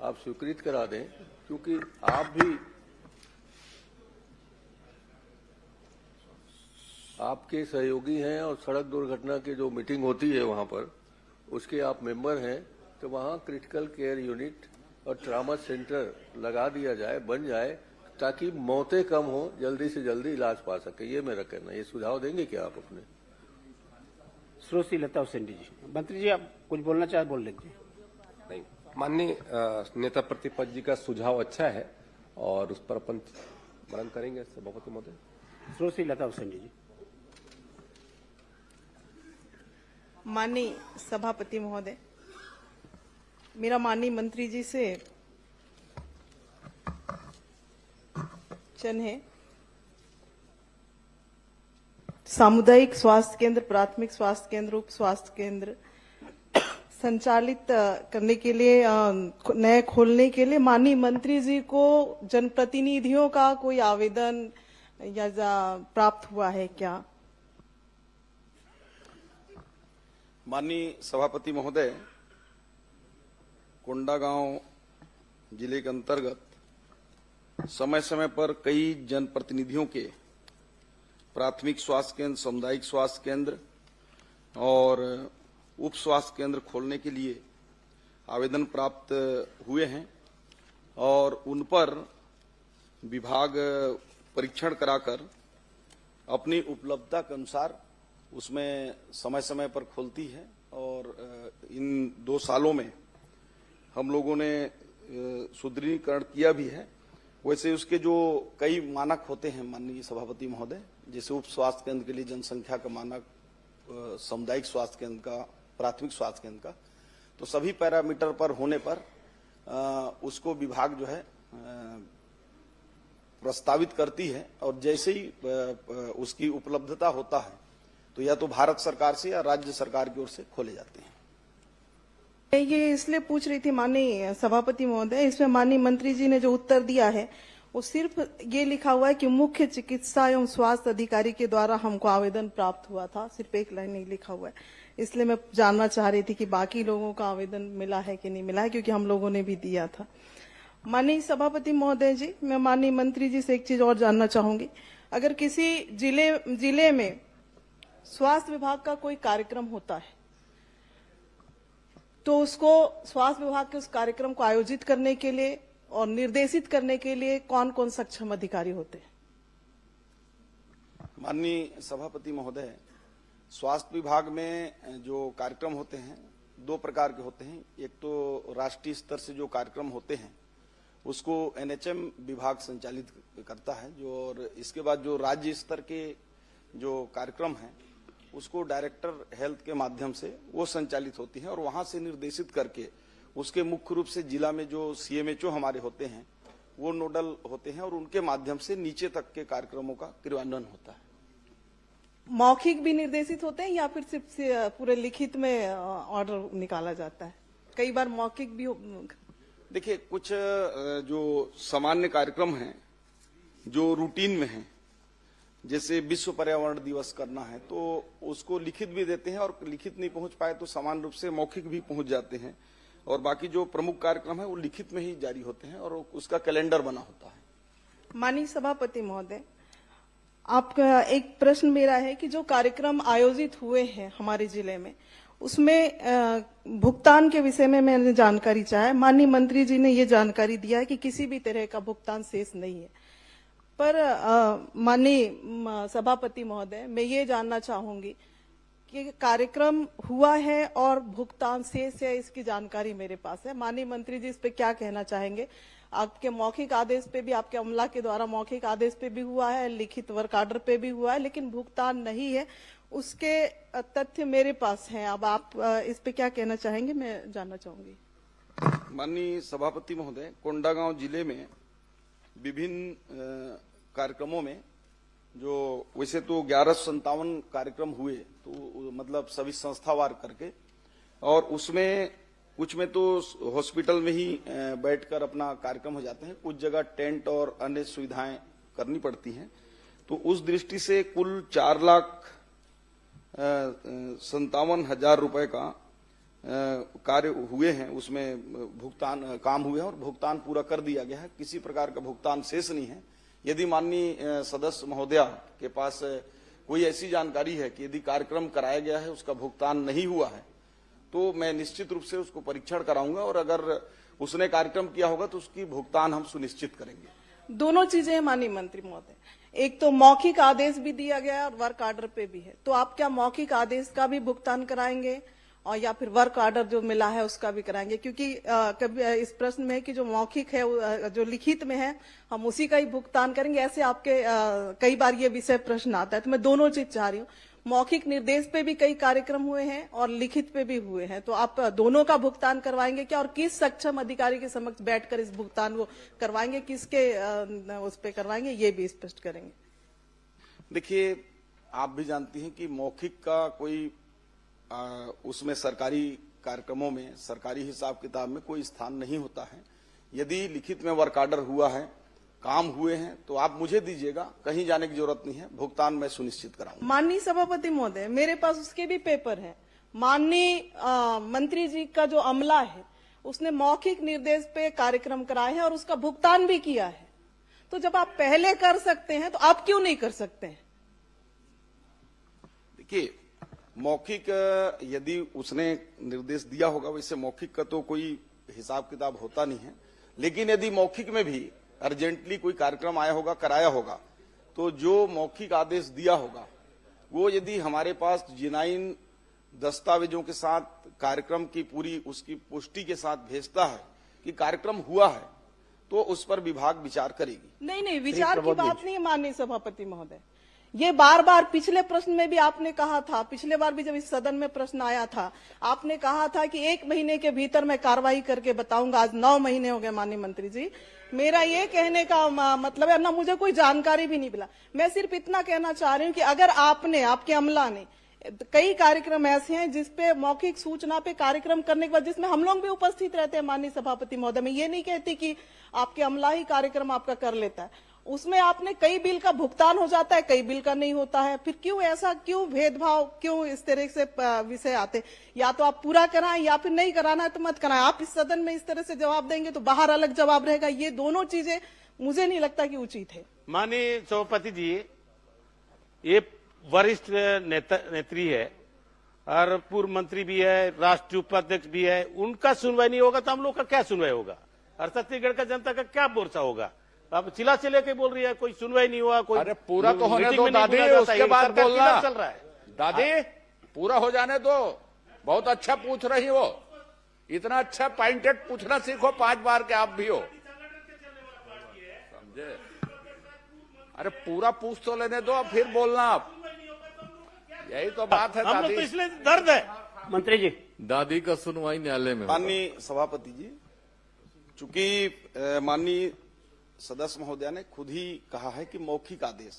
Speaker 9: आप स्वीकृत करा दें, क्योंकि आप भी आपके सहयोगी हैं और सड़क दुर्घटना की जो मीटिंग होती है वहां पर उसके आप मेंबर हैं, तो वहां क्रिटिकल केयर यूनिट और ट्रामा सेंटर लगा दिया जाए, बन जाए, ताकि मौतें कम हो, जल्दी से जल्दी इलाज पा सके। ये मेरा कहना है। ये सुझाव देंगे क्या आप अपने?
Speaker 2: श्रोती लता हुसैनी जी, मंत्री जी आप कुछ बोलना चाहे बोल लीजिए।
Speaker 3: नहीं, माननीय नेता प्रतिपक्ष जी का सुझाव अच्छा है और उस पर अपन मनन करेंगे सभापति महोदय।
Speaker 2: श्रोती लता हुसैनी जी।
Speaker 10: माननीय सभापति महोदय, मेरा माननीय मंत्री जी से प्रश्न है। सामुदायिक स्वास्थ्य केंद्र, प्राथमिक स्वास्थ्य केंद्र, उप स्वास्थ्य केंद्र संचालित करने के लिए, नए खोलने के लिए माननीय मंत्री जी को जनप्रतिनिधियों का कोई आवेदन या प्राप्त हुआ है क्या?
Speaker 7: माननीय सभापति महोदय, कोंडागांव जिले के अंतर्गत समय समय पर कई जनप्रतिनिधियों के प्राथमिक स्वास्थ्य केंद्र, सामुदायिक स्वास्थ्य केंद्र और उप स्वास्थ्य केंद्र खोलने के लिए आवेदन प्राप्त हुए हैं और उन पर विभाग परीक्षण कराकर अपनी उपलब्धता के अनुसार उसमें समय समय पर खोलती है। और इन 2 सालों में हम लोगों ने सुदृढ़ीकरण किया भी है। वैसे उसके जो कई मानक होते हैं माननीय सभापति महोदय, जैसे उप स्वास्थ्य केंद्र के लिए जनसंख्या का मानक, सामुदायिक स्वास्थ्य केंद्र का, प्राथमिक स्वास्थ्य केंद्र का, तो सभी पैरामीटर पर होने पर उसको विभाग जो है प्रस्तावित करती है और जैसे ही उसकी उपलब्धता होता है तो या तो भारत सरकार से या राज्य सरकार की ओर से खोले जाते हैं।
Speaker 10: ये इसलिए पूछ रही थी माननीय सभापति महोदय, इसमें माननीय मंत्री जी ने जो उत्तर दिया है वो सिर्फ ये लिखा हुआ है कि मुख्य चिकित्सा एवं स्वास्थ्य अधिकारी के द्वारा हमको आवेदन प्राप्त हुआ था, सिर्फ एक लाइन नहीं लिखा हुआ है। इसलिए मैं जानना चाह रही थी कि बाकी लोगों का आवेदन मिला है कि नहीं मिला है, क्योंकि हम लोगों ने भी दिया था। माननीय सभापति महोदय जी, मैं माननीय मंत्री जी से एक चीज और जानना चाहूंगी। अगर किसी जिले में स्वास्थ्य विभाग का कोई कार्यक्रम होता है तो उसको स्वास्थ्य विभाग के उस कार्यक्रम को आयोजित करने के लिए और निर्देशित करने के लिए कौन कौन सक्षम अधिकारी होते हैं?
Speaker 7: माननीय सभापति महोदय, स्वास्थ्य विभाग में जो कार्यक्रम होते हैं 2 प्रकार के होते हैं। एक तो राष्ट्रीय स्तर से जो कार्यक्रम होते हैं उसको NHM विभाग संचालित करता है, जो और इसके बाद जो राज्य स्तर के जो कार्यक्रम हैं उसको डायरेक्टर हेल्थ के माध्यम से वो संचालित होती हैं और वहां से निर्देशित करके उसके मुख्य रूप से जिला में जो CMHO हमारे होते हैं वो नोडल होते हैं और उनके माध्यम से नीचे तक के कार्यक्रमों का क्रियान्वयन होता है।
Speaker 10: मौखिक भी निर्देशित होते हैं या फिर सिर्फ पूरे लिखित में ऑर्डर निकाला जाता है? कई बार मौखिक भी
Speaker 7: देखिए, कुछ जो सामान्य कार्यक्रम हैं जो रूटीन में हैं, जैसे विश्व पर्यावरण दिवस करना है तो उसको लिखित भी देते हैं और लिखित नहीं पहुंच पाए तो सामान्य रूप से मौखिक भी पहुंच जाते हैं और बाकी जो प्रमुख कार्यक्रम है वो लिखित में ही जारी होते हैं और उसका कैलेंडर बना होता है।
Speaker 10: माननीय सभापति महोदय, आपका एक प्रश्न मेरा है कि जो कार्यक्रम आयोजित हुए हैं हमारे जिले में उसमें भुगतान के विषय में मैंने जानकारी चाहा। माननीय मंत्री जी ने ये जानकारी दिया है कि किसी भी तरह का भुगतान शेष नहीं है, पर माननीय सभापति महोदय, मैं ये जानना चाहूंगी कि कार्यक्रम हुआ है और भुगतान शेष है, इसकी जानकारी मेरे पास है। माननीय मंत्री जी इस पे क्या कहना चाहेंगे? आपके मौखिक आदेश पे भी, आपके अमला के द्वारा मौखिक आदेश पे भी हुआ है, लिखित वर्क आर्डर पे भी हुआ है, लेकिन भुगतान नहीं है, उसके तथ्य मेरे पास हैं। अब आप इस पे क्या कहना चाहेंगे, मैं जानना चाहूंगी।
Speaker 7: माननीय सभापति महोदय, कोंडागांव जिले में विभिन्न कार्यक्रमों में जो वैसे तो 1157 कार्यक्रम हुए, तो मतलब सभी संस्थावार करके, और उसमें कुछ में तो हॉस्पिटल में ही बैठकर अपना कार्यक्रम हो जाते हैं, कुछ जगह टेंट और अन्य सुविधाएं करनी पड़ती हैं। तो उस दृष्टि से कुल 4,57,000 रुपए का कार्य हुए हैं, उसमें भुगतान काम हुए हैं और भुगतान पूरा कर दिया गया है। किसी प्रकार का भुगतान शेष नहीं है। यदि माननीय सदस्य महोदया के पास कोई ऐसी जानकारी है कि यदि कार्यक्रम कराया गया है उसका भुगतान नहीं हुआ है तो मैं निश्चित रूप से उसको परीक्षण कराऊंगा और अगर उसने कार्यक्रम किया होगा तो उसकी भुगतान हम सुनिश्चित करेंगे।
Speaker 10: दोनों चीजें हैं माननीय मंत्री महोदय, एक तो मौखिक आदेश भी दिया गया है और वर्क ऑर्डर पे भी है, तो आप क्या मौखिक आदेश का भी भुगतान कराएंगे और या फिर वर्क ऑर्डर जो मिला है उसका भी कराएंगे? क्योंकि कभी इस प्रश्न में है कि जो मौखिक है जो लिखित में है हम उसी का ही भुगतान करेंगे, ऐसे आपके कई बार ये विषय प्रश्न आता है, तो मैं दोनों चीज चाह रही हूँ। मौखिक निर्देश पे भी कई कार्यक्रम हुए हैं और लिखित पे भी हुए हैं, तो आप दोनों का भुगतान करवाएंगे क्या और किस सक्षम अधिकारी के समक्ष बैठकर इस भुगतान को करवाएंगे, किसके उस पे करवाएंगे, ये भी स्पष्ट करेंगे।
Speaker 7: देखिए, आप भी जानती हैं कि मौखिक का कोई उसमें सरकारी कार्यक्रमों में सरकारी हिसाब किताब में कोई स्थान नहीं होता है। यदि लिखित में वर्क ऑर्डर हुआ है, काम हुए हैं, तो आप मुझे दीजिएगा, कहीं जाने की जरूरत नहीं है, भुगतान मैं सुनिश्चित कराऊंगा।
Speaker 10: माननीय सभापति महोदय, मेरे पास उसके भी पेपर हैं। माननीय मंत्री जी का जो अमला है उसने मौखिक निर्देश पे कार्यक्रम कराए हैं और उसका भुगतान भी किया है, तो जब आप पहले कर सकते हैं तो आप क्यों नहीं कर सकते हैं?
Speaker 7: देखिए, मौखिक यदि उसने निर्देश दिया होगा, वैसे मौखिक का तो कोई हिसाब किताब होता नहीं है, लेकिन यदि मौखिक में भी अर्जेंटली कोई कार्यक्रम आया होगा, कराया होगा, तो जो मौखिक आदेश दिया होगा वो यदि हमारे पास जिनाइन दस्तावेजों के साथ कार्यक्रम की पूरी उसकी पुष्टि के साथ भेजता है कि कार्यक्रम हुआ है, तो उस पर विभाग विचार करेगी।
Speaker 10: नहीं, विचार की बात नहीं है माननीय सभापति महोदय, ये बार बार पिछले प्रश्न में भी आपने कहा था, पिछले बार भी जब इस सदन में प्रश्न आया था आपने कहा था कि 1 महीने के भीतर मैं कार्रवाई करके बताऊंगा। आज 9 महीने हो गए माननीय मंत्री जी, मेरा ये कहने का मतलब है ना, मुझे कोई जानकारी भी नहीं मिला। मैं सिर्फ इतना कहना चाह रही हूँ कि अगर आपने, आपके अमला ने, कई कार्यक्रम ऐसे हैं जिसपे मौखिक सूचना पे कार्यक्रम करने के बाद जिसमें हम लोग भी उपस्थित रहते हैं माननीय सभापति महोदय, मैं ये नहीं कहती कि आपके अमला ही कार्यक्रम आपका कर लेता है, उसमें आपने कई बिल का भुगतान हो जाता है, कई बिल का नहीं होता है, फिर क्यों ऐसा, क्यों भेदभाव, क्यों इस तरह से विषय आते? या तो आप पूरा कराएं या फिर नहीं कराना है तो मत कराएं। आप इस सदन में इस तरह से जवाब देंगे तो बाहर अलग जवाब रहेगा, ये दोनों चीजें मुझे नहीं लगता कि उचित है।
Speaker 6: माननीय सभापति जी, ये वरिष्ठ नेत्री है और पूर्व मंत्री भी है, राष्ट्रीय उपाध्यक्ष भी है, उनका सुनवाई नहीं होगा तो हम लोग का क्या सुनवाई होगा और छत्तीसगढ़ का जनता का क्या मोर्चा होगा? आप चिल्ला चिल्ला के बोल रही है कोई सुनवाई नहीं हुआ, कोई
Speaker 8: अरे पूरा तो होने
Speaker 6: मीटिंग
Speaker 8: दो
Speaker 6: में नहीं
Speaker 8: दादी,
Speaker 6: बोला जाता,
Speaker 8: उसके
Speaker 6: ये
Speaker 8: बाद
Speaker 6: सरकार
Speaker 8: बोलना।
Speaker 6: किधर चल रहा है
Speaker 8: दादी, पूरा हो जाने दो, बहुत अच्छा पूछ रही हो, इतना अच्छा पॉइंटेड पूछना सीखो 5 बार के आप भी हो, समझे? अरे पूरा पूछ तो लेने दो, फिर बोलना आप, यही तो बात है
Speaker 6: हम लोग
Speaker 8: दादी।
Speaker 6: तो इसलिए दर्द है।
Speaker 2: मंत्री जी,
Speaker 4: दादी का सुनवाई न्यायालय में होगा।
Speaker 7: माननीय सभापति जी, चूंकि माननीय सदस्य महोदय ने खुद ही कहा है कि मौखिक आदेश,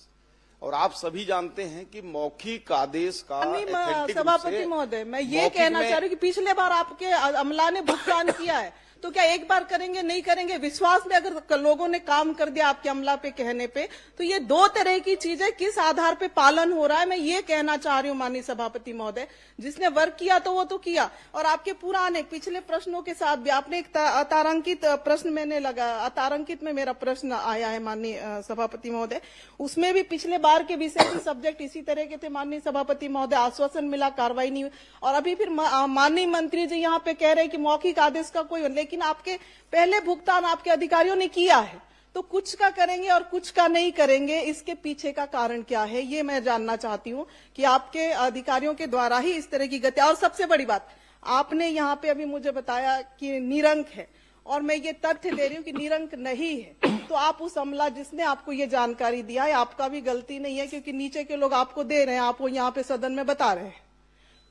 Speaker 7: और आप सभी जानते हैं कि मौखिक आदेश का authentic रूप
Speaker 10: सभापति
Speaker 7: से
Speaker 10: महोदय, मैं ये
Speaker 7: मौखिक
Speaker 10: कहना
Speaker 7: में-
Speaker 10: चाह रही हूँ कि पिछले बार आपके अमला ने भुगतान किया है, तो क्या एक बार करेंगे, नहीं करेंगे? विश्वास में अगर लोगों ने काम कर दिया आपके अमला पे कहने पे, तो ये दो तरह की चीजें किस आधार पे पालन हो रहा है, मैं ये कहना चाह रही हूँ माननीय सभापति महोदय। जिसने वर्क किया तो वो तो किया, और आपके पुराने पिछले प्रश्नों के साथ भी आपने एक अतारांकित प्रश्न मैंने लगा, अतारांकित में मेरा प्रश्न आया है माननीय सभापति महोदय, उसमें भी पिछले बार के विषय के सब्जेक्ट इसी तरह के थे माननीय सभापति महोदय, आश्वासन मिला, कार्रवाई नहीं हुई, और अभी फिर माननीय मंत्री जी यहाँ पे कह रहे हैं कि मौखिक आदेश का कोई, लेकिन आपके पहले भुगतान आपके अधिकारियों ने किया है, तो कुछ का करेंगे और कुछ का नहीं करेंगे, इसके पीछे का कारण क्या है, ये मैं जानना चाहती हूँ कि आपके अधिकारियों के द्वारा ही इस तरह की गति। और सबसे बड़ी बात, आपने यहाँ पे अभी मुझे बताया कि निरंक है, और मैं ये तथ्य दे रही हूँ कि निरंक नहीं है, तो आप उस अमला जिसने आपको ये जानकारी दिया है, आपका भी गलती नहीं है, क्योंकि नीचे के लोग आपको दे रहे हैं, आप वो यहाँ पे सदन में बता रहे हैं।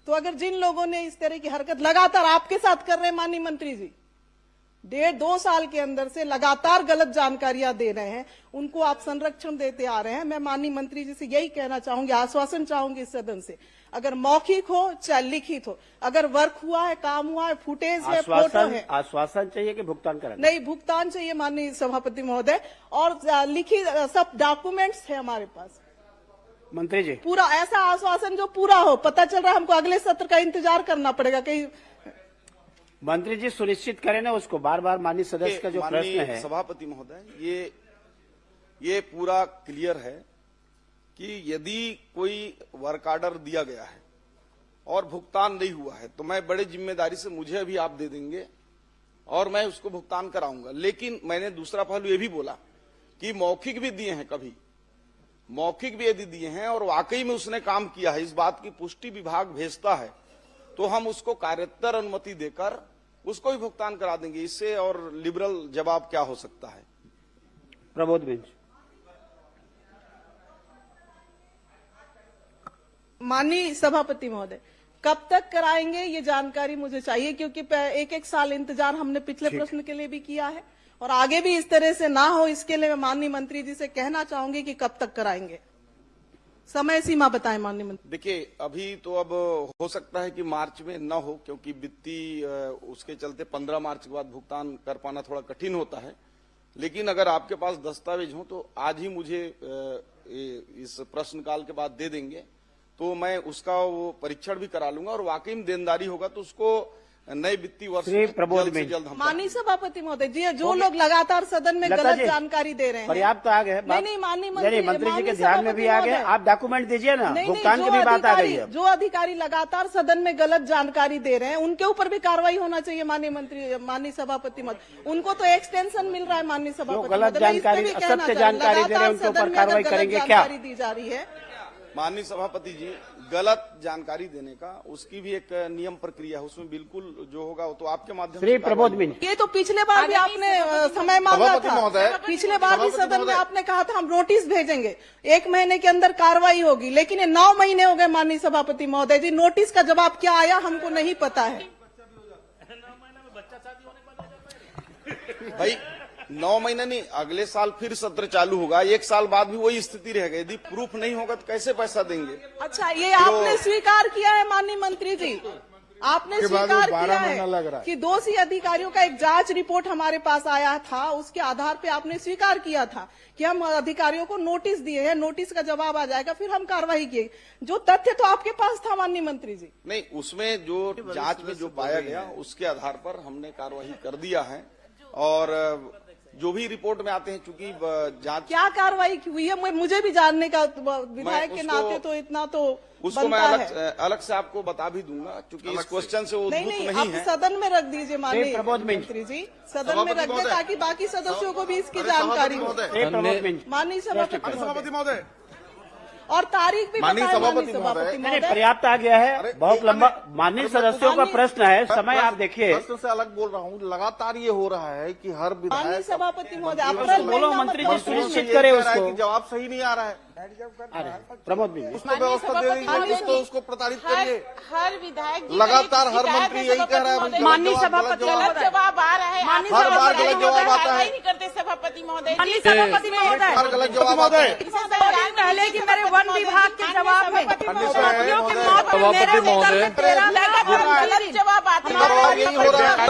Speaker 10: तो अगर जिन लोगों ने इस तरह की हरकत लगातार आपके साथ कर रहे हैं माननीय मंत्री जी, 1.5-2 साल के अंदर से लगातार गलत जानकारियां दे रहे हैं, उनको आप संरक्षण देते आ रहे हैं। मैं माननीय मंत्री जी से यही कहना चाहूंगी, आश्वासन चाहूंगी इस सदन से, अगर मौखिक हो चाहे लिखित हो, अगर वर्क हुआ है, काम हुआ है, फुटेज है, फोटो है,
Speaker 2: आश्वासन चाहिए कि भुगतान कराना?
Speaker 10: नहीं, भुगतान चाहिए माननीय सभापति महोदय, और लिखित सब डॉक्यूमेंट्स है हमारे पास।
Speaker 2: मंत्री जी,
Speaker 10: पूरा ऐसा आश्वासन जो पूरा हो। पता चल रहा है हमको अगले सत्र का इंतजार करना पड़ेगा कहीं।
Speaker 2: मंत्री जी सुनिश्चित करें ना उसको, बार बार माननीय सदस्य का जो प्रश्न है।
Speaker 7: सभापति महोदय, ये पूरा क्लियर है कि यदि कोई वर्क ऑर्डर दिया गया है और भुगतान नहीं हुआ है तो मैं बड़े जिम्मेदारी से, मुझे अभी आप दे देंगे और मैं उसको भुगतान कराऊंगा। लेकिन मैंने दूसरा पहलू ये भी बोला कि मौखिक भी दिए हैं, कभी मौखिक भी यदि दिए हैं और वाकई में उसने काम किया है, इस बात की पुष्टि विभाग भेजता है तो हम उसको कार्योत्तर अनुमति देकर उसको भी भुगतान करा देंगे। इससे और लिबरल जवाब क्या हो सकता है।
Speaker 2: प्रबोध बेंच।
Speaker 10: माननीय सभापति महोदय, कब तक कराएंगे ये जानकारी मुझे चाहिए, क्योंकि एक एक साल इंतजार हमने पिछले प्रश्न के लिए भी किया है और आगे भी इस तरह से ना हो, इसके लिए मैं माननीय मंत्री जी से कहना चाहूंगी कि कब तक कराएंगे, समय सीमा बताएं माननीय मंत्री।
Speaker 7: देखिए, अभी तो अब हो सकता है कि मार्च में न हो, क्योंकि वित्तीय उसके चलते 15 मार्च के बाद भुगतान कर पाना थोड़ा कठिन होता है। लेकिन अगर आपके पास दस्तावेज हो तो आज ही मुझे इस प्रश्नकाल के बाद दे देंगे तो मैं उसका वो परीक्षण भी करा लूंगा और वाकई में देनदारी होगा तो उसको नए वित्तीय वर्ष में जल्द से जल्द हम।
Speaker 10: माननीय सभापति महोदय जी, जो लोग लगातार सदन में गलत जानकारी दे रहे हैं,
Speaker 2: पर्याप्त आ गए।
Speaker 10: नहीं माननीय
Speaker 2: मंत्री जी के ध्यान में भी आ गए, आप डॉक्यूमेंट दीजिए ना, भुगतान की भी बात आ गई है।
Speaker 10: जो अधिकारी लगातार सदन में गलत जानकारी दे रहे हैं उनके ऊपर भी कार्रवाई होना चाहिए माननीय सभापति महोदय। उनको तो एक्सटेंशन मिल रहा है माननीय सभापति,
Speaker 2: गलत जानकारी, असत्य जानकारी दे रहे हैं उनके ऊपर कार्रवाई करेंगे क्या?
Speaker 10: दी जा रही है
Speaker 7: माननीय सभापति जी, गलत जानकारी देने का उसकी भी एक नियम प्रक्रिया है, उसमें बिल्कुल जो होगा वो तो आपके माध्यम से।
Speaker 2: प्रबोध मिंज।
Speaker 10: ये तो पिछले बार भी आपने समय मांगा था, पिछले बार भी सदन में आपने कहा था हम नोटिस भेजेंगे, 1 महीने के अंदर कार्रवाई होगी, लेकिन ये 9 महीने हो गए माननीय सभापति महोदय जी, नोटिस का जवाब क्या आया हमको नहीं पता है।
Speaker 7: भाई 9 महीने नहीं, अगले साल फिर सत्र चालू होगा, 1 साल बाद भी वही स्थिति रहेगी। यदि प्रूफ नहीं होगा तो कैसे पैसा देंगे?
Speaker 10: अच्छा, ये आपने स्वीकार किया है माननीय मंत्री जी, आपने स्वीकार किया है कि दोषी अधिकारियों का एक जांच रिपोर्ट हमारे पास आया था, उसके आधार पे आपने स्वीकार किया था कि हम अधिकारियों को नोटिस दिए हैं, नोटिस का जवाब आ जाएगा, फिर हम कार्रवाई किए। जो तथ्य तो आपके पास था माननीय मंत्री जी।
Speaker 7: नहीं, उसमें जो जांच में जो पाया गया उसके आधार पर हमने कार्रवाई कर दिया है और जो भी रिपोर्ट में आते हैं, चूंकि जांच
Speaker 10: क्या कार्रवाई हुई है मुझे भी जानने का, विधायक के नाते तो इतना तो
Speaker 7: उसको मैं अलग से आपको बता भी दूंगा, क्योंकि इस क्वेश्चन से वो
Speaker 10: नहीं है। सदन में रख दीजिए माननीय मंत्री जी, सदन में रख दे ताकि बाकी सदस्यों को भी इसकी जानकारी हो। माननीय सभापति महोदय, और तारीख भी
Speaker 7: माननीय सभापति
Speaker 2: महोदय। पर्याप्त आ गया है, बहुत लंबा माननीय सदस्यों का प्रश्न है, समय आप देखिए।
Speaker 11: प्रश्न से अलग बोल रहा हूँ, लगातार ये हो रहा है कि हर
Speaker 10: माननीय सभापति महोदय
Speaker 2: बोलो, मंत्री जी सुनिश्चित करे उसको,
Speaker 11: जवाब सही नहीं आ रहा है।
Speaker 2: प्रमोद भी
Speaker 11: उसको व्यवस्था दे दीजिए, तो उसको प्रताड़ित करिए।
Speaker 12: हर विधायक
Speaker 11: लगातार हर मंत्री यही कह रहा है,
Speaker 12: माननीय सभापति गलत जवाब आ रहा है,
Speaker 11: हर बार गलत जवाब आता है।
Speaker 12: नहीं करते सभापति महोदय,
Speaker 13: सभापति महोदय,
Speaker 11: हर गलत जवाब आता है।
Speaker 13: पहले कि मेरे वन विभाग के जवाब में
Speaker 12: सभापति महोदय गलत जवाब आते हैं,
Speaker 11: यही हो रहा है।
Speaker 13: 10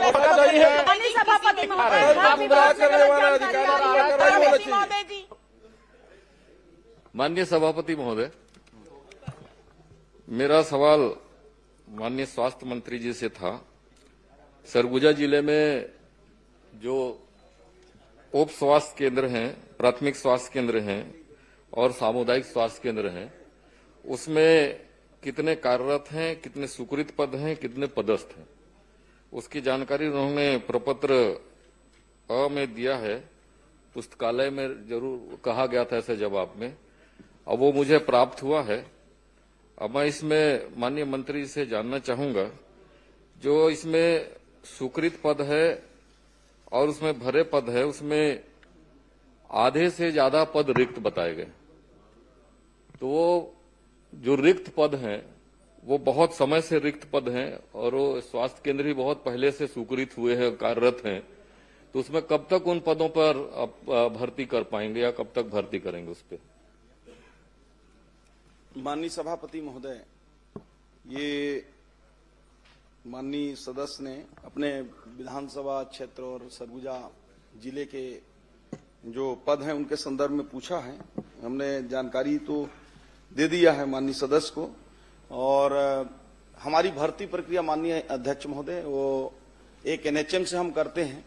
Speaker 13: उत्तर माननीय सभापति महोदय।
Speaker 4: माननीय सभापति महोदय, मेरा सवाल माननीय स्वास्थ्य मंत्री जी से था। सरगुजा जिले में जो उप स्वास्थ्य केंद्र हैं, प्राथमिक स्वास्थ्य केंद्र हैं और सामुदायिक स्वास्थ्य केंद्र हैं, उसमें कितने कार्यरत हैं, कितने स्वीकृत पद हैं, कितने पदस्थ हैं, उसकी जानकारी उन्होंने प्रपत्र अ में दिया है। पुस्तकालय में जरूर कहा गया था ऐसे जवाब में, अब वो मुझे प्राप्त हुआ है। अब मैं इसमें माननीय मंत्री से जानना चाहूंगा, जो इसमें स्वीकृत पद है और उसमें भरे पद है, उसमें आधे से ज्यादा पद रिक्त बताए गए, तो वो जो रिक्त पद हैं वो बहुत समय से रिक्त पद हैं और वो स्वास्थ्य केंद्र भी बहुत पहले से स्वीकृत हुए हैं, कार्यरत हैं, तो उसमें कब तक उन पदों पर भर्ती कर पाएंगे या कब तक भर्ती करेंगे उस पर?
Speaker 7: माननीय सभापति महोदय, ये माननीय सदस्य ने अपने विधानसभा क्षेत्र और सरगुजा जिले के जो पद हैं उनके संदर्भ में पूछा है। हमने जानकारी तो दे दिया है माननीय सदस्य को, और हमारी भर्ती प्रक्रिया माननीय अध्यक्ष महोदय वो एक एनएचएम से हम करते हैं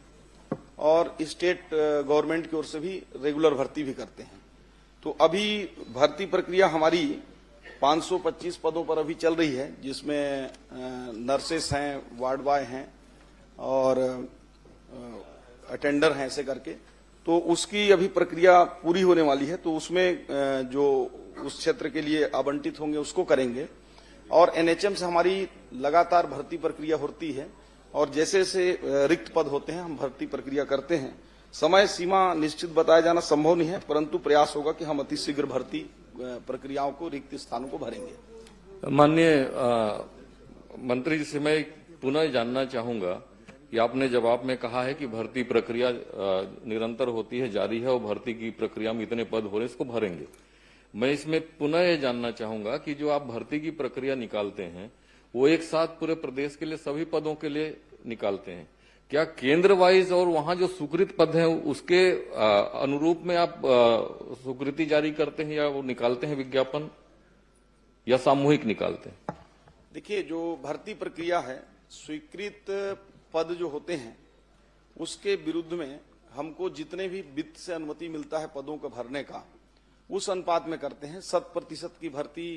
Speaker 7: और स्टेट गवर्नमेंट की ओर से भी रेगुलर भर्ती भी करते हैं। तो अभी भर्ती प्रक्रिया हमारी 525 पदों पर अभी चल रही है, जिसमें नर्सेस हैं, वार्ड बॉय हैं और अटेंडर हैं, ऐसे करके। तो उसकी अभी प्रक्रिया पूरी होने वाली है, तो उसमें जो उस क्षेत्र के लिए आवंटित होंगे उसको करेंगे। और एनएचएम से हमारी लगातार भर्ती प्रक्रिया होती है और जैसे जैसे रिक्त पद होते हैं हम भर्ती प्रक्रिया करते हैं। समय सीमा निश्चित बताया जाना संभव नहीं है, परंतु प्रयास होगा कि हम अतिशीघ्र भर्ती प्रक्रियाओं को, रिक्त स्थानों को भरेंगे।
Speaker 4: माननीय मंत्री जी से मैं पुनः जानना चाहूंगा कि आपने जवाब में कहा है कि भर्ती प्रक्रिया निरंतर होती है, जारी है और भर्ती की प्रक्रिया में इतने पद हो रहे हैं, इसको भरेंगे। मैं इसमें पुनः ये जानना चाहूंगा कि जो आप भर्ती की प्रक्रिया निकालते हैं वो एक साथ पूरे प्रदेश के लिए सभी पदों के लिए निकालते हैं, क्या केंद्र वाइज और वहां जो स्वीकृत पद हैं उसके अनुरूप में आप स्वीकृति जारी करते हैं या वो निकालते हैं विज्ञापन, या सामूहिक निकालते हैं?
Speaker 7: देखिए, जो भर्ती प्रक्रिया है, स्वीकृत पद जो होते हैं उसके विरुद्ध में हमको जितने भी वित्त से अनुमति मिलता है पदों को भरने का, उस अनुपात में करते हैं। 100% की भर्ती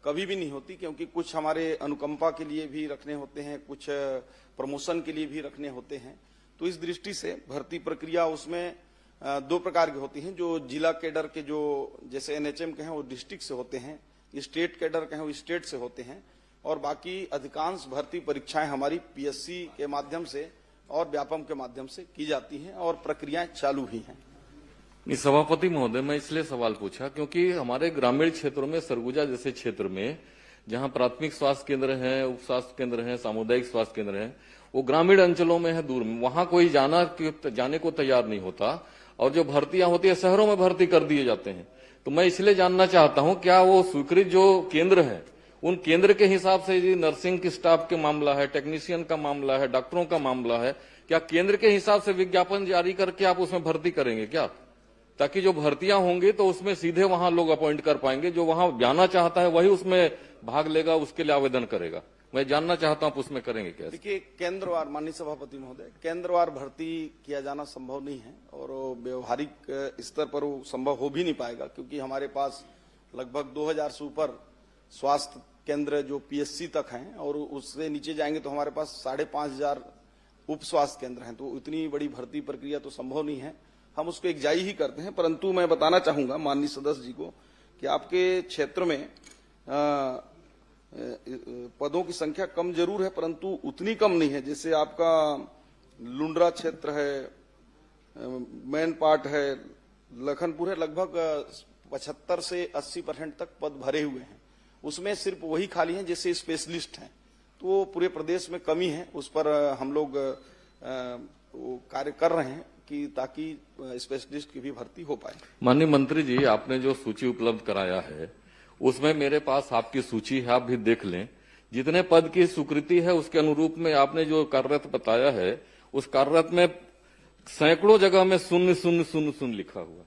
Speaker 7: कभी भी नहीं होती, क्योंकि कुछ हमारे अनुकंपा के लिए भी रखने होते हैं, कुछ प्रमोशन के लिए भी रखने होते हैं। तो इस दृष्टि से भर्ती प्रक्रिया उसमें 2 प्रकार की होती हैं। जो जिला कैडर के जो जैसे एनएचएम के हैं वो डिस्ट्रिक्ट से होते हैं, स्टेट कैडर के हैं वो स्टेट से होते हैं, और बाकी अधिकांश भर्ती परीक्षाएं हमारी पीएससी के माध्यम से और व्यापम के माध्यम से की जाती हैं और प्रक्रियाएं चालू भी हैं।
Speaker 4: सभापति महोदय, मैं इसलिए सवाल पूछा क्योंकि हमारे ग्रामीण क्षेत्रों में, सरगुजा जैसे क्षेत्र में जहां प्राथमिक स्वास्थ्य केंद्र हैं, उप स्वास्थ्य केंद्र हैं, सामुदायिक स्वास्थ्य केंद्र हैं, वो ग्रामीण अंचलों में है, दूर में, वहां कोई जाने को तैयार नहीं होता और जो भर्तियां होती है शहरों में भर्ती कर दिए जाते हैं। तो मैं इसलिए जानना चाहता हूं, क्या वो स्वीकृत जो केंद्र है उन केंद्र के हिसाब से यदि नर्सिंग की स्टाफ के मामला है, टेक्नीशियन का मामला है, डॉक्टरों का मामला है, क्या केंद्र के हिसाब से विज्ञापन जारी करके आप उसमें भर्ती करेंगे क्या, ताकि जो भर्तियां होंगी तो उसमें सीधे वहां लोग अपॉइंट कर पाएंगे, जो वहां जाना चाहता है वही उसमें भाग लेगा, उसके लिए आवेदन करेगा। मैं जानना चाहता हूं आप उसमें करेंगे क्या?
Speaker 7: देखिए, केंद्रवार, माननीय सभापति महोदय, केंद्रवार भर्ती किया जाना संभव नहीं है और व्यवहारिक स्तर पर वो संभव हो भी नहीं पाएगा, क्योंकि हमारे पास लगभग 2000 से ऊपर स्वास्थ्य केंद्र जो पीएससी तक हैं और उससे नीचे जाएंगे तो हमारे पास 5500 उप स्वास्थ्य केंद्र हैं। तो इतनी बड़ी भर्ती प्रक्रिया तो संभव नहीं है, हम उसको एकजाई ही करते हैं। परंतु मैं बताना चाहूंगा माननीय सदस्य जी को कि आपके क्षेत्र में पदों की संख्या कम जरूर है, परंतु उतनी कम नहीं है। जैसे आपका लुंड्रा क्षेत्र है, मैन पार्ट है, लखनपुर है, लगभग 75 से 80% तक पद भरे हुए हैं। उसमें सिर्फ वही खाली हैं जैसे स्पेशलिस्ट हैं। तो पूरे प्रदेश में कमी है, उस पर हम लोग कार्य कर रहे हैं कि ताकि स्पेशलिस्ट की भी भर्ती हो पाए।
Speaker 4: माननीय मंत्री जी, आपने जो सूची उपलब्ध कराया है उसमें मेरे पास आपकी सूची है, आप भी देख लें। जितने पद की स्वीकृति है उसके अनुरूप में आपने जो कार्यरत बताया है, उस कार्यरत में सैकड़ों जगह में 000 लिखा हुआ,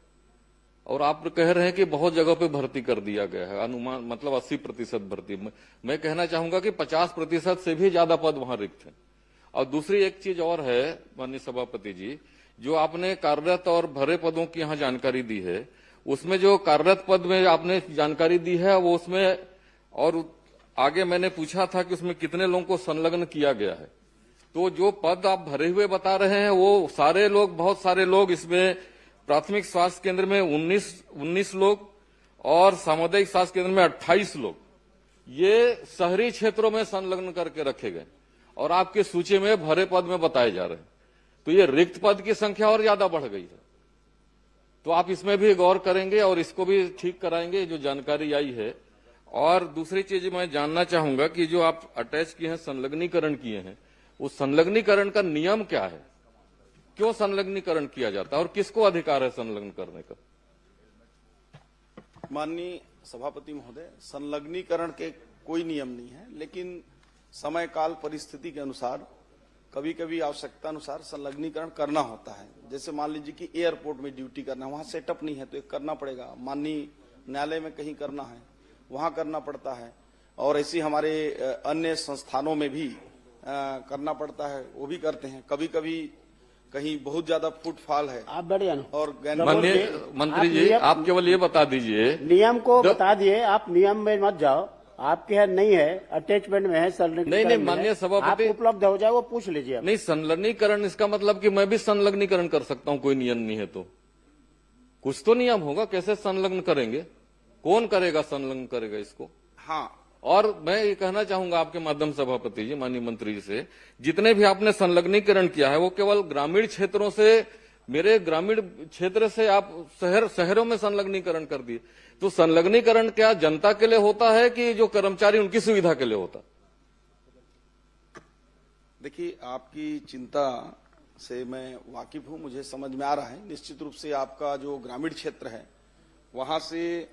Speaker 4: और आप कह रहे हैं कि बहुत जगह पे भर्ती कर दिया गया है, अनुमान मतलब 80% भर्ती। मैं कहना चाहूंगा कि 50% से भी ज्यादा पद वहां रिक्त है। और दूसरी एक चीज और है माननीय सभापति जी, जो आपने कार्यरत और भरे पदों की यहाँ जानकारी दी है, उसमें जो कार्यरत पद में आपने जानकारी दी है वो उसमें, और आगे मैंने पूछा था कि उसमें कितने लोगों को संलग्न किया गया है। तो जो पद आप भरे हुए बता रहे हैं वो सारे लोग, बहुत सारे लोग इसमें प्राथमिक स्वास्थ्य केंद्र में 19 लोग और सामुदायिक स्वास्थ्य केंद्र में 28 लोग, ये शहरी क्षेत्रों में संलग्न करके रखे गए और आपकी सूची में भरे पद में बताए जा रहे हैं। तो ये रिक्त पद की संख्या और ज्यादा बढ़ गई है। तो आप इसमें भी गौर करेंगे और इसको भी ठीक कराएंगे जो जानकारी आई है। और दूसरी चीज मैं जानना चाहूंगा कि जो आप अटैच किए हैं, संलग्नीकरण किए हैं, उस संलग्नीकरण का नियम क्या है, क्यों संलग्नीकरण किया जाता है और किसको अधिकार है संलग्न करने का?
Speaker 7: माननीय सभापति महोदय, संलग्नीकरण के कोई नियम नहीं है, लेकिन समय काल परिस्थिति के अनुसार कभी कभी आवश्यकता अनुसार संलग्नीकरण करना होता है। जैसे मान लीजिए कि एयरपोर्ट में ड्यूटी करना है, वहां सेटअप नहीं है तो एक करना पड़ेगा। माननीय न्यायालय में कहीं करना है, वहां करना पड़ता है। और ऐसी हमारे अन्य संस्थानों में भी करना पड़ता है, वो भी करते हैं। कभी कभी कहीं बहुत ज्यादा फुटफॉल है
Speaker 2: आप बैठ जाना।
Speaker 7: और
Speaker 4: माननीय मंत्री जी, आप केवल ये बता दीजिए,
Speaker 2: नियम को बता दिए, आप नियम में मत जाओ। आपके यहाँ नहीं है, अटैचमेंट में है, संलग्नीकरण
Speaker 4: नहीं,
Speaker 2: में
Speaker 4: माननीय
Speaker 2: है।
Speaker 4: सभापति-
Speaker 2: आप उपलब्ध हो जाए वो पूछ लीजिए आप।
Speaker 4: नहीं, संलग्नीकरण इसका मतलब कि मैं भी संलग्नीकरण कर सकता हूं, कोई नियम नहीं है तो कुछ तो नियम होगा। कैसे संलग्न करेंगे, कौन करेगा, संलग्न करेगा इसको?
Speaker 7: हाँ,
Speaker 4: और मैं ये कहना चाहूंगा आपके माध्यम सभापति जी, माननीय मंत्री जी से, जितने भी आपने संलग्नीकरण किया है वो केवल ग्रामीण क्षेत्रों से, मेरे ग्रामीण क्षेत्र से आप शहरों में संलग्नीकरण कर दिए। तो संलग्नीकरण क्या जनता के लिए होता है कि जो कर्मचारी उनकी सुविधा के लिए होता?
Speaker 7: देखिए, आपकी चिंता से मैं वाकिफ हूं, मुझे समझ में आ रहा है। निश्चित रूप से आपका जो ग्रामीण क्षेत्र है वहां से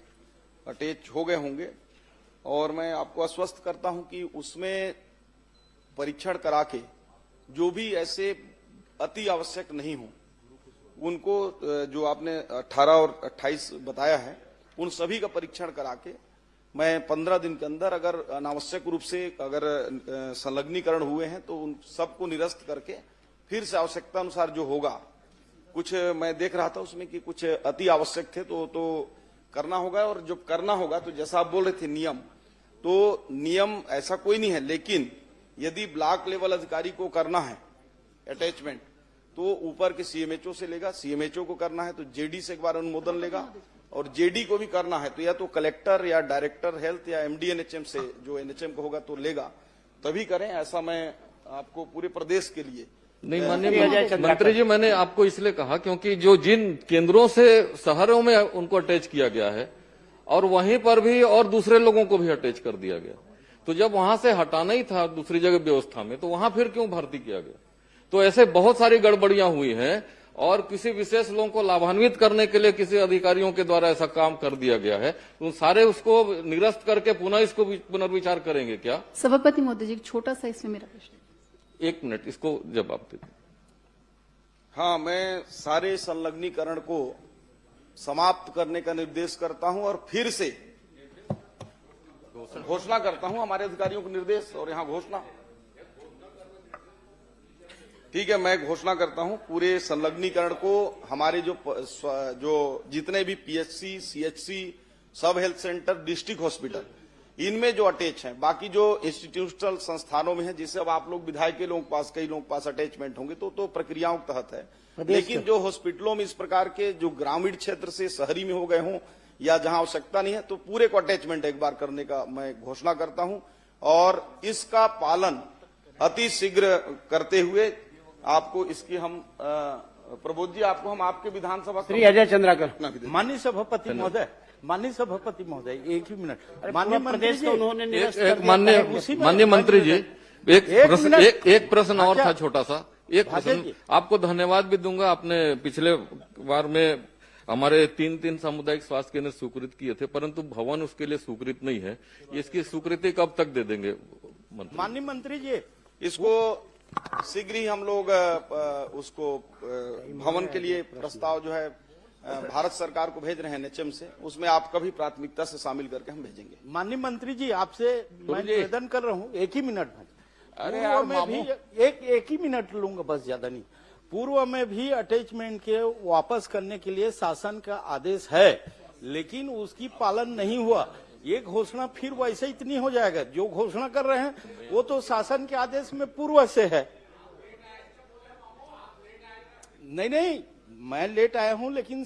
Speaker 7: अटैच हो गए होंगे, और मैं आपको आश्वस्त करता हूं कि उसमें परीक्षण करा के जो भी ऐसे अति आवश्यक नहीं हो उनको, जो आपने 18 और 28 बताया है, उन सभी का परीक्षण करा के मैं 15 दिन के अंदर, अगर अनावश्यक रूप से अगर संलग्नीकरण हुए हैं तो उन सबको निरस्त करके फिर से आवश्यकता अनुसार जो होगा, कुछ मैं देख रहा था उसमें कि कुछ अति आवश्यक थे तो करना होगा। और जब करना होगा तो जैसा आप बोल रहे थे नियम, तो नियम ऐसा कोई नहीं है, लेकिन यदि ब्लॉक लेवल अधिकारी को करना है अटैचमेंट तो ऊपर के सीएमएचओ से लेगा, सीएमएचओ को करना है तो जेडी से एक बार अनुमोदन लेगा, और जेडी को भी करना है तो या तो कलेक्टर या डायरेक्टर हेल्थ या एमडी एनएचएम से, जो एनएचएम को होगा तो लेगा, तभी करें। ऐसा मैं आपको पूरे प्रदेश के लिए
Speaker 4: नहीं, माननीय मंत्री जी, मैंने आपको इसलिए कहा क्योंकि जो जिन केंद्रों से शहरों में उनको अटैच किया गया है और वहीं पर भी और दूसरे लोगों को भी अटैच कर दिया गया, तो जब वहां से हटाना ही था दूसरी जगह व्यवस्था में, तो वहां फिर क्यों भर्ती किया गया? तो ऐसे बहुत सारी गड़बड़ियां हुई हैं, और किसी विशेष लोगों को लाभान्वित करने के लिए किसी अधिकारियों के द्वारा ऐसा काम कर दिया गया है, तो सारे उसको निरस्त करके पुनः इसको पुनर्विचार करेंगे क्या?
Speaker 17: सभापति महोदय जी, छोटा सा इसमें मेरा प्रश्न।
Speaker 4: 1 मिनट, इसको जवाब दे दीजिए।
Speaker 7: हाँ, मैं सारे संलग्नीकरण को समाप्त करने का निर्देश करता हूं और फिर से घोषणा करता हूं, हमारे अधिकारियों को निर्देश और यहां घोषणा। ठीक है, मैं घोषणा करता हूं पूरे संलग्नीकरण को हमारे जो जितने भी पीएचसी, सीएचसी, सब हेल्थ सेंटर, डिस्ट्रिक्ट हॉस्पिटल, इनमें जो अटैच हैं, बाकी जो इंस्टीट्यूशनल संस्थानों में है, जिससे अब आप लोग विधायक के लोगों के पास, कई लोगों के पास अटैचमेंट होंगे तो प्रक्रियाओं के तहत है, लेकिन जो हॉस्पिटलों में इस प्रकार के जो ग्रामीण क्षेत्र से शहरी में हो गए हों या जहां आवश्यकता नहीं है, तो पूरे को अटैचमेंट एक बार करने का मैं घोषणा करता हूं, और इसका पालन अति शीघ्र करते हुए आपको इसकी हम प्रबोध जी, आपको हम आपके विधानसभा
Speaker 2: श्री अजय चंद्राकर।
Speaker 11: माननीय सभापति महोदय, माननीय सभापति महोदय, एक ही मिनट।
Speaker 2: माननीय प्रदेश को उन्होंने निरस्त कर दिया।
Speaker 4: माननीय मंत्री जी, एक प्रश्न और था छोटा सा, एक प्रश्न। आपको धन्यवाद भी दूंगा, आपने पिछले बार में हमारे 3 सामुदायिक स्वास्थ्य केंद्र स्वीकृत किए थे, परंतु भवन उसके लिए स्वीकृत नहीं है। इसकी स्वीकृति कब तक दे देंगे
Speaker 11: माननीय मंत्री जी?
Speaker 7: इसको शीघ्र ही हम लोग उसको भवन के लिए प्रस्ताव जो है भारत सरकार को भेज रहे हैं एनएचएम से, उसमें आपका भी प्राथमिकता से शामिल करके हम भेजेंगे।
Speaker 11: माननीय मंत्री जी, आपसे मैं निवेदन कर रहा हूँ, एक ही मिनट में।
Speaker 8: अरे यार,
Speaker 11: में भी एक ही मिनट लूंगा, बस ज्यादा नहीं। पूर्व में भी अटैचमेंट के वापस करने के लिए शासन का आदेश है, लेकिन उसकी पालन नहीं हुआ। ये घोषणा फिर वैसे इतनी हो जाएगा, जो घोषणा कर रहे हैं वो तो शासन के आदेश में पूर्व से है। नहीं, मैं लेट आया हूं, लेकिन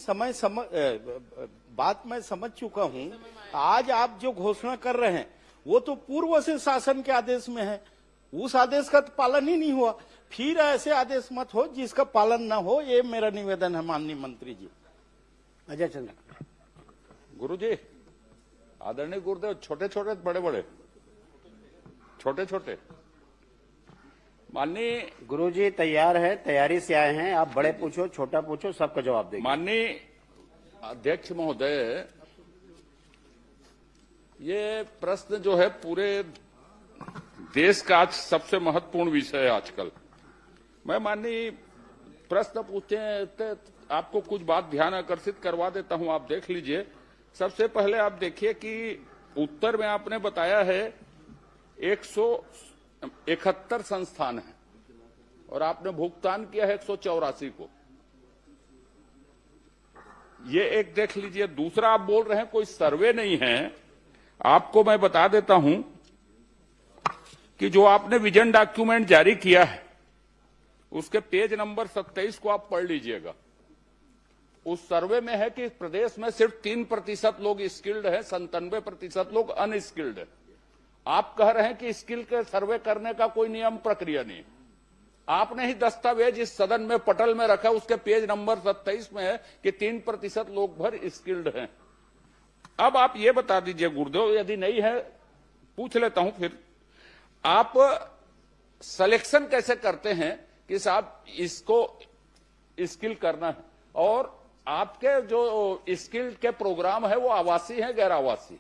Speaker 11: बात मैं समझ चुका हूं। आज आप जो घोषणा कर रहे हैं वो तो पूर्व से शासन के आदेश में है, उस आदेश का तो पालन ही नहीं हुआ। फिर ऐसे आदेश मत हो जिसका पालन ना हो, ये मेरा निवेदन है माननीय मंत्री जी।
Speaker 2: अजय चंद्र।
Speaker 8: गुरुजी, आदरणीय गुरुदेव, छोटे छोटे बड़े बड़े, छोटे छोटे। माननीय
Speaker 2: गुरुजी तैयार है, तैयारी से आए हैं, आप बड़े पूछो, छोटा पूछो, सबका जवाब देंगे।
Speaker 8: माननीय अध्यक्ष महोदय, ये प्रश्न जो है पूरे देश का आज सबसे महत्वपूर्ण विषय है आजकल। मैं माननीय प्रश्न पूछते हैं तो आपको कुछ बात ध्यान आकर्षित करवा देता हूं, आप देख लीजिए। सबसे पहले आप देखिए कि उत्तर में आपने बताया है 171 संस्थान हैं, और आपने भुगतान किया है 184 को। ये एक देख लीजिए। दूसरा, आप बोल रहे हैं कोई सर्वे नहीं है। आपको मैं बता देता हूं कि जो आपने विजन डॉक्यूमेंट जारी किया है उसके पेज नंबर 27 को आप पढ़ लीजिएगा। उस सर्वे में है कि प्रदेश में सिर्फ 3% लोग स्किल्ड है, 97% लोग अनस्किल्ड है। आप कह रहे हैं कि स्किल के सर्वे करने का कोई नियम प्रक्रिया नहीं है। आपने ही दस्तावेज इस सदन में पटल में रखा, उसके पेज नंबर 27 में है कि 3% लोग भर स्किल्ड हैं। अब आप ये बता दीजिए गुरुदेव, यदि नहीं है पूछ लेता हूं फिर, आप सिलेक्शन कैसे करते हैं कि साहब इसको स्किल करना है, और आपके जो स्किल के प्रोग्राम है वो आवासीय है गैर आवासीय?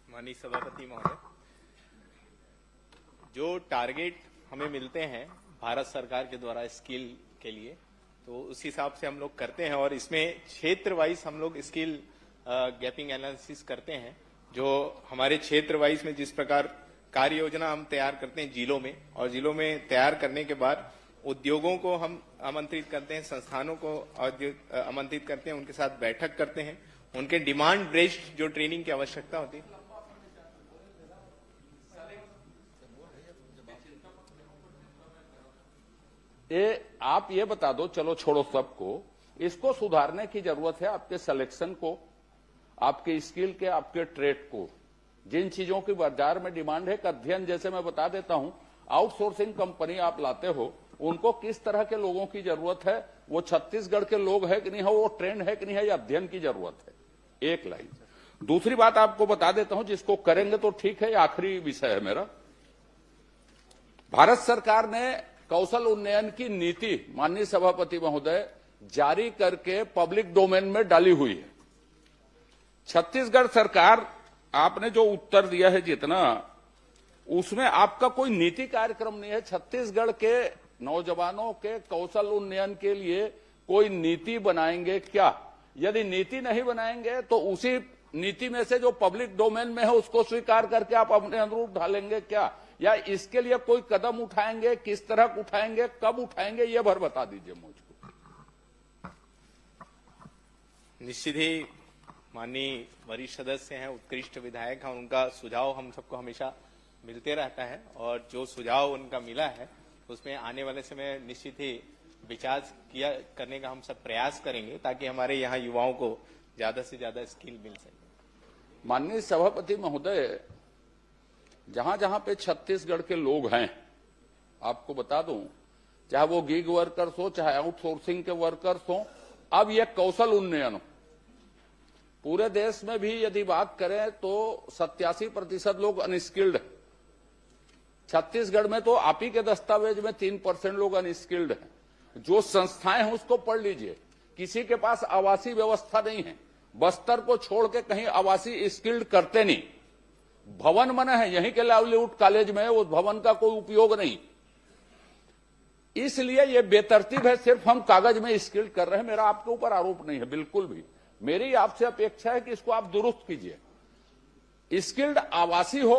Speaker 14: माननीय सभापति महोदय, जो टारगेट हमें मिलते हैं भारत सरकार के द्वारा स्किल के लिए, तो उस हिसाब से हम लोग करते हैं और इसमें क्षेत्र वाइज हम लोग स्किल गैपिंग एनालिसिस करते हैं। जो हमारे क्षेत्र वाइज में जिस प्रकार कार्य योजना हम तैयार करते हैं जिलों में, और जिलों में तैयार करने के बाद उद्योगों को हम आमंत्रित करते हैं, संस्थानों को आमंत्रित करते हैं, उनके साथ बैठक करते हैं, उनके डिमांड बेस्ड जो ट्रेनिंग की आवश्यकता होती है।
Speaker 8: आप ये बता दो, चलो छोड़ो सबको, इसको सुधारने की जरूरत है। आपके सिलेक्शन को, आपके स्किल के, आपके ट्रेड को, जिन चीजों की बाजार में डिमांड है, एक अध्ययन जैसे मैं बता देता हूं, आउटसोर्सिंग कंपनी आप लाते हो, उनको किस तरह के लोगों की जरूरत है, वो छत्तीसगढ़ के लोग है कि नहीं है, वो ट्रेंड है कि नहीं है, ये अध्ययन की जरूरत है। एक लाइन। दूसरी बात आपको बता देता हूं, जिसको करेंगे तो ठीक है, आखिरी विषय है मेरा। भारत सरकार ने कौशल उन्नयन की नीति, माननीय सभापति महोदय, जारी करके पब्लिक डोमेन में डाली हुई है। छत्तीसगढ़ सरकार, आपने जो उत्तर दिया है जितना, उसमें आपका कोई नीति कार्यक्रम नहीं है। छत्तीसगढ़ के नौजवानों के कौशल उन्नयन के लिए कोई नीति बनाएंगे क्या? यदि नीति नहीं बनाएंगे तो उसी नीति में से जो पब्लिक डोमेन में है उसको स्वीकार करके आप अपने अनुरूप ढालेंगे क्या, या इसके लिए कोई कदम उठाएंगे? किस तरह उठाएंगे, कब उठाएंगे, ये भर बता दीजिए मुझको।
Speaker 14: निश्चित ही माननीय वरिष्ठ सदस्य हैं, उत्कृष्ट विधायक हैं, उनका सुझाव हम सबको हमेशा मिलते रहता है, और जो सुझाव उनका मिला है उसमें आने वाले समय निश्चित ही विचार किया करने का हम सब प्रयास करेंगे, ताकि हमारे यहाँ युवाओं को ज्यादा से ज्यादा स्किल मिल सके।
Speaker 8: माननीय सभापति महोदय, जहां जहां पे छत्तीसगढ़ के लोग हैं, आपको बता दूं, चाहे वो गिग वर्कर्स हो, चाहे आउटसोर्सिंग के वर्कर्स हो, अब ये कौशल उन्नयन हो। पूरे देश में भी यदि बात करें तो 87% लोग अनस्किल्ड हैं। छत्तीसगढ़ में तो आप ही के दस्तावेज में 3% लोग अनस्किल्ड हैं। जो संस्थाएं हैं उसको पढ़ लीजिए, किसी के पास आवासीय व्यवस्था नहीं है। बस्तर को छोड़ के कहीं आवासीय स्किल्ड करते नहीं। भवन बने हैं यहीं के लाइवलीहुड कॉलेज में, उस भवन का कोई उपयोग नहीं। इसलिए ये बेतरतीब है, सिर्फ हम कागज में स्किल्ड कर रहे हैं। मेरा आपके ऊपर आरोप नहीं है बिल्कुल भी, मेरी आपसे अपेक्षा है कि इसको आप दुरुस्त कीजिए। स्किल्ड आवासीय हो,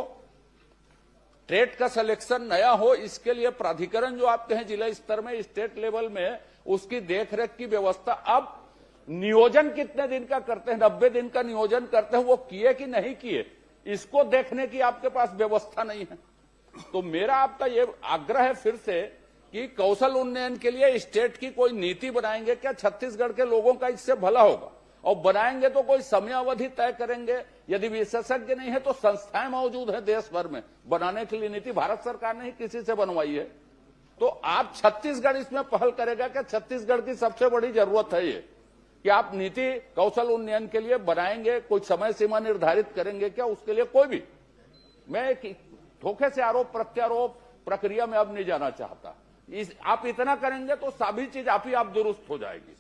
Speaker 8: ट्रेड का सिलेक्शन नया हो, इसके लिए प्राधिकरण जो आपके हैं जिला स्तर में, स्टेट लेवल में, उसकी देखरेख की व्यवस्था। अब नियोजन कितने दिन का करते हैं? 90 दिन का नियोजन करते हैं, वो किए कि नहीं किए, इसको देखने की आपके पास व्यवस्था नहीं है। तो मेरा आपका ये आग्रह है फिर से कि कौशल उन्नयन के लिए स्टेट की कोई नीति बनाएंगे क्या? छत्तीसगढ़ के लोगों का इससे भला होगा, और बनाएंगे तो कोई समयावधि तय करेंगे। यदि विशेषज्ञ नहीं है तो संस्थाएं मौजूद है देश भर में बनाने के लिए नीति। भारत सरकार ने ही किसी से बनवाई है, तो आप छत्तीसगढ़ इसमें पहल करेगा क्या? छत्तीसगढ़ की सबसे बड़ी जरूरत है ये कि आप नीति कौशल उन्नयन के लिए बनाएंगे, कोई समय सीमा निर्धारित करेंगे क्या? उसके लिए कोई भी, मैं धोखे से आरोप प्रत्यारोप प्रक्रिया में अब नहीं जाना चाहता। आप इतना करेंगे तो सभी चीज आप ही आप दुरुस्त हो जाएगी।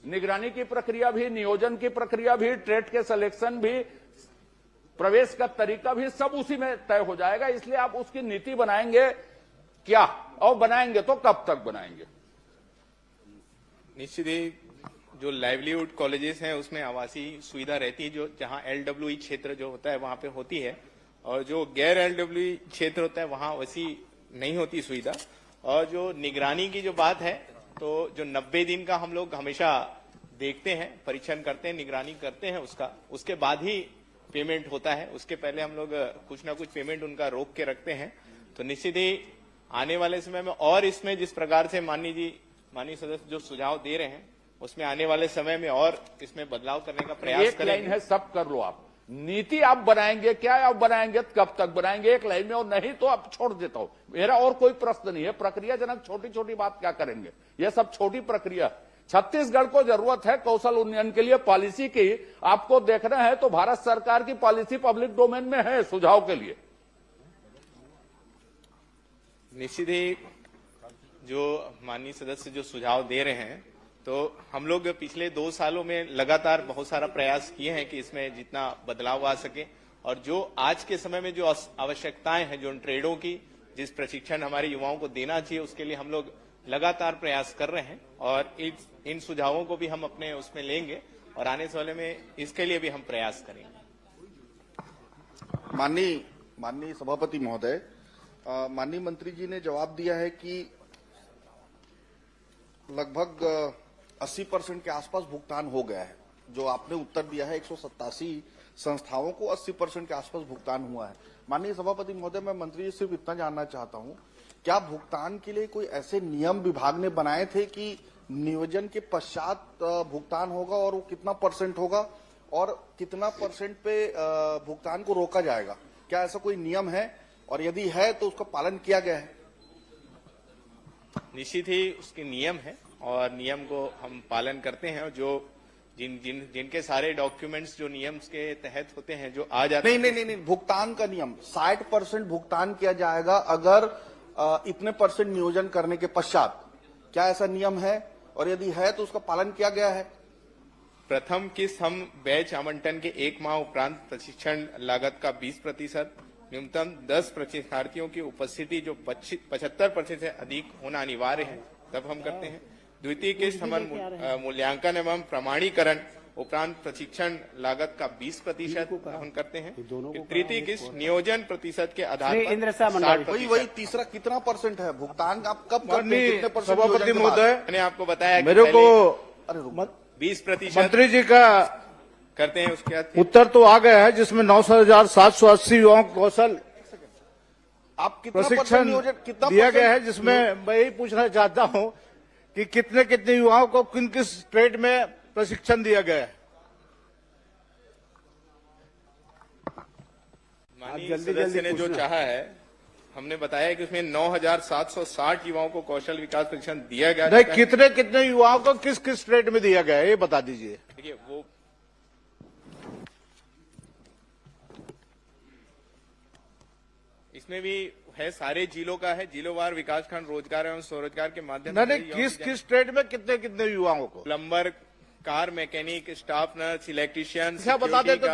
Speaker 8: निगरानी की प्रक्रिया भी, नियोजन की प्रक्रिया भी, ट्रेड के सिलेक्शन भी, प्रवेश का तरीका भी, सब उसी में तय हो जाएगा। इसलिए आप उसकी नीति बनाएंगे क्या, और बनाएंगे तो कब तक बनाएंगे?
Speaker 14: निश्चित ही जो लाइवलीहुड कॉलेजेस हैं उसमें आवासीय सुविधा रहती है, जो जहां LWE क्षेत्र जो होता है वहां पे होती है, और जो गैर एलडब्ल्यू क्षेत्र होता है वहां वैसी नहीं होती सुविधा। और जो निगरानी की जो बात है, तो जो 90 दिन का हम लोग हमेशा देखते हैं, परीक्षण करते हैं, निगरानी करते हैं उसके बाद ही पेमेंट होता है। उसके पहले हम लोग कुछ ना कुछ पेमेंट उनका रोक के रखते हैं। तो निश्चित ही आने वाले समय में और इसमें जिस प्रकार से माननीय सदस्य जो सुझाव दे रहे हैं, उसमें आने वाले समय में और इसमें बदलाव करने का प्रयास
Speaker 8: एक लाइन
Speaker 14: करेंगे।
Speaker 8: है, सब कर लो आप। नीति आप बनाएंगे, क्या आप बनाएंगे, कब तक बनाएंगे, एक लाइन में, और नहीं तो आप छोड़ देता हूं। मेरा और कोई प्रश्न नहीं है। प्रक्रियाजनक छोटी छोटी बात क्या करेंगे, यह सब छोटी प्रक्रिया। छत्तीसगढ़ को जरूरत है कौशल उन्नयन के लिए पॉलिसी की। आपको देखना है तो भारत सरकार की पॉलिसी पब्लिक डोमेन में है सुझाव के लिए।
Speaker 14: निश्चित ही जो माननीय सदस्य जो सुझाव दे रहे हैं, तो हम लोग पिछले 2 सालों में लगातार बहुत सारा प्रयास किए हैं कि इसमें जितना बदलाव आ सके। और जो आज के समय में जो आवश्यकताएं हैं, जो ट्रेडों की जिस प्रशिक्षण हमारे युवाओं को देना चाहिए, उसके लिए हम लोग लगातार प्रयास कर रहे हैं। और इन सुझावों को भी हम अपने उसमें लेंगे और आने वाले में इसके लिए भी हम प्रयास करेंगे।
Speaker 7: माननीय सभापति महोदय, माननीय मंत्री जी ने जवाब दिया है कि लगभग 80% के आसपास भुगतान हो गया है। जो आपने उत्तर दिया है 187 संस्थाओं को 80% के आसपास भुगतान हुआ है। माननीय सभापति महोदय, मैं मंत्री जी सिर्फ इतना जानना चाहता हूं, क्या भुगतान के लिए कोई ऐसे नियम विभाग ने बनाए थे कि नियोजन के पश्चात भुगतान होगा और वो कितना % होगा और कितना % पे भुगतान को रोका जाएगा? क्या ऐसा कोई नियम है, और यदि है तो उसका पालन किया गया है?
Speaker 14: निश्चित ही उसके नियम है और नियम को हम पालन करते हैं। और जो जिनके सारे डॉक्यूमेंट्स जो नियम के तहत होते हैं, जो आ जाते हैं।
Speaker 7: नहीं, भुगतान का नियम 60% भुगतान किया जाएगा अगर इतने % नियोजन करने के पश्चात। क्या ऐसा नियम है, और यदि है तो उसका पालन किया गया है?
Speaker 14: प्रथम किस्त हम बैच आवंटन के 1 माह उपरांत प्रशिक्षण लागत का 20%, न्यूनतम 10 प्रशिक्षणार्थियों की उपस्थिति जो 75% से अधिक होना अनिवार्य है, तब हम करते हैं। द्वितीय किस्त हमारे मूल्यांकन एवं प्रमाणीकरण उपरांत प्रशिक्षण लागत का 20% हम करते हैं। तृतीय किस्त नियोजन प्रतिशत के आधार पर 60%।
Speaker 7: वही तीसरा कितना % है भुगतान? आप कब करते हैं, कितने %
Speaker 6: सभापति महोदय,
Speaker 14: मैंने आपको बताया
Speaker 6: मेरे को
Speaker 14: 20%
Speaker 6: मंत्री जी का
Speaker 14: करते हैं। उसके बाद
Speaker 6: उत्तर तो आ गया है जिसमें 9,780 युवाओं को कौशल
Speaker 7: आप कितना
Speaker 6: प्रशिक्षण दिया गया है, जिसमें मैं यही पूछना चाहता हूं कि कितने युवाओं को किस ट्रेड में प्रशिक्षण दिया गया है?
Speaker 14: माननीय सदस्य ने जो चाहा है, हमने बताया कि उसमें 9,760 युवाओं को कौशल विकास प्रशिक्षण दिया गया।
Speaker 6: नहीं, कितने युवाओं को किस ट्रेड में दिया गया है, ये बता दीजिए।
Speaker 14: देखिए, वो इसमें भी है, सारे जिलों का है, जिलोवार विकासखंड रोजगार एवं स्वरोजगार के माध्यम से।
Speaker 6: नहीं, किस ट्रेड में कितने युवाओं को?
Speaker 14: Plumber, car mechanic, staff nurse, electrician,
Speaker 6: बता देते तो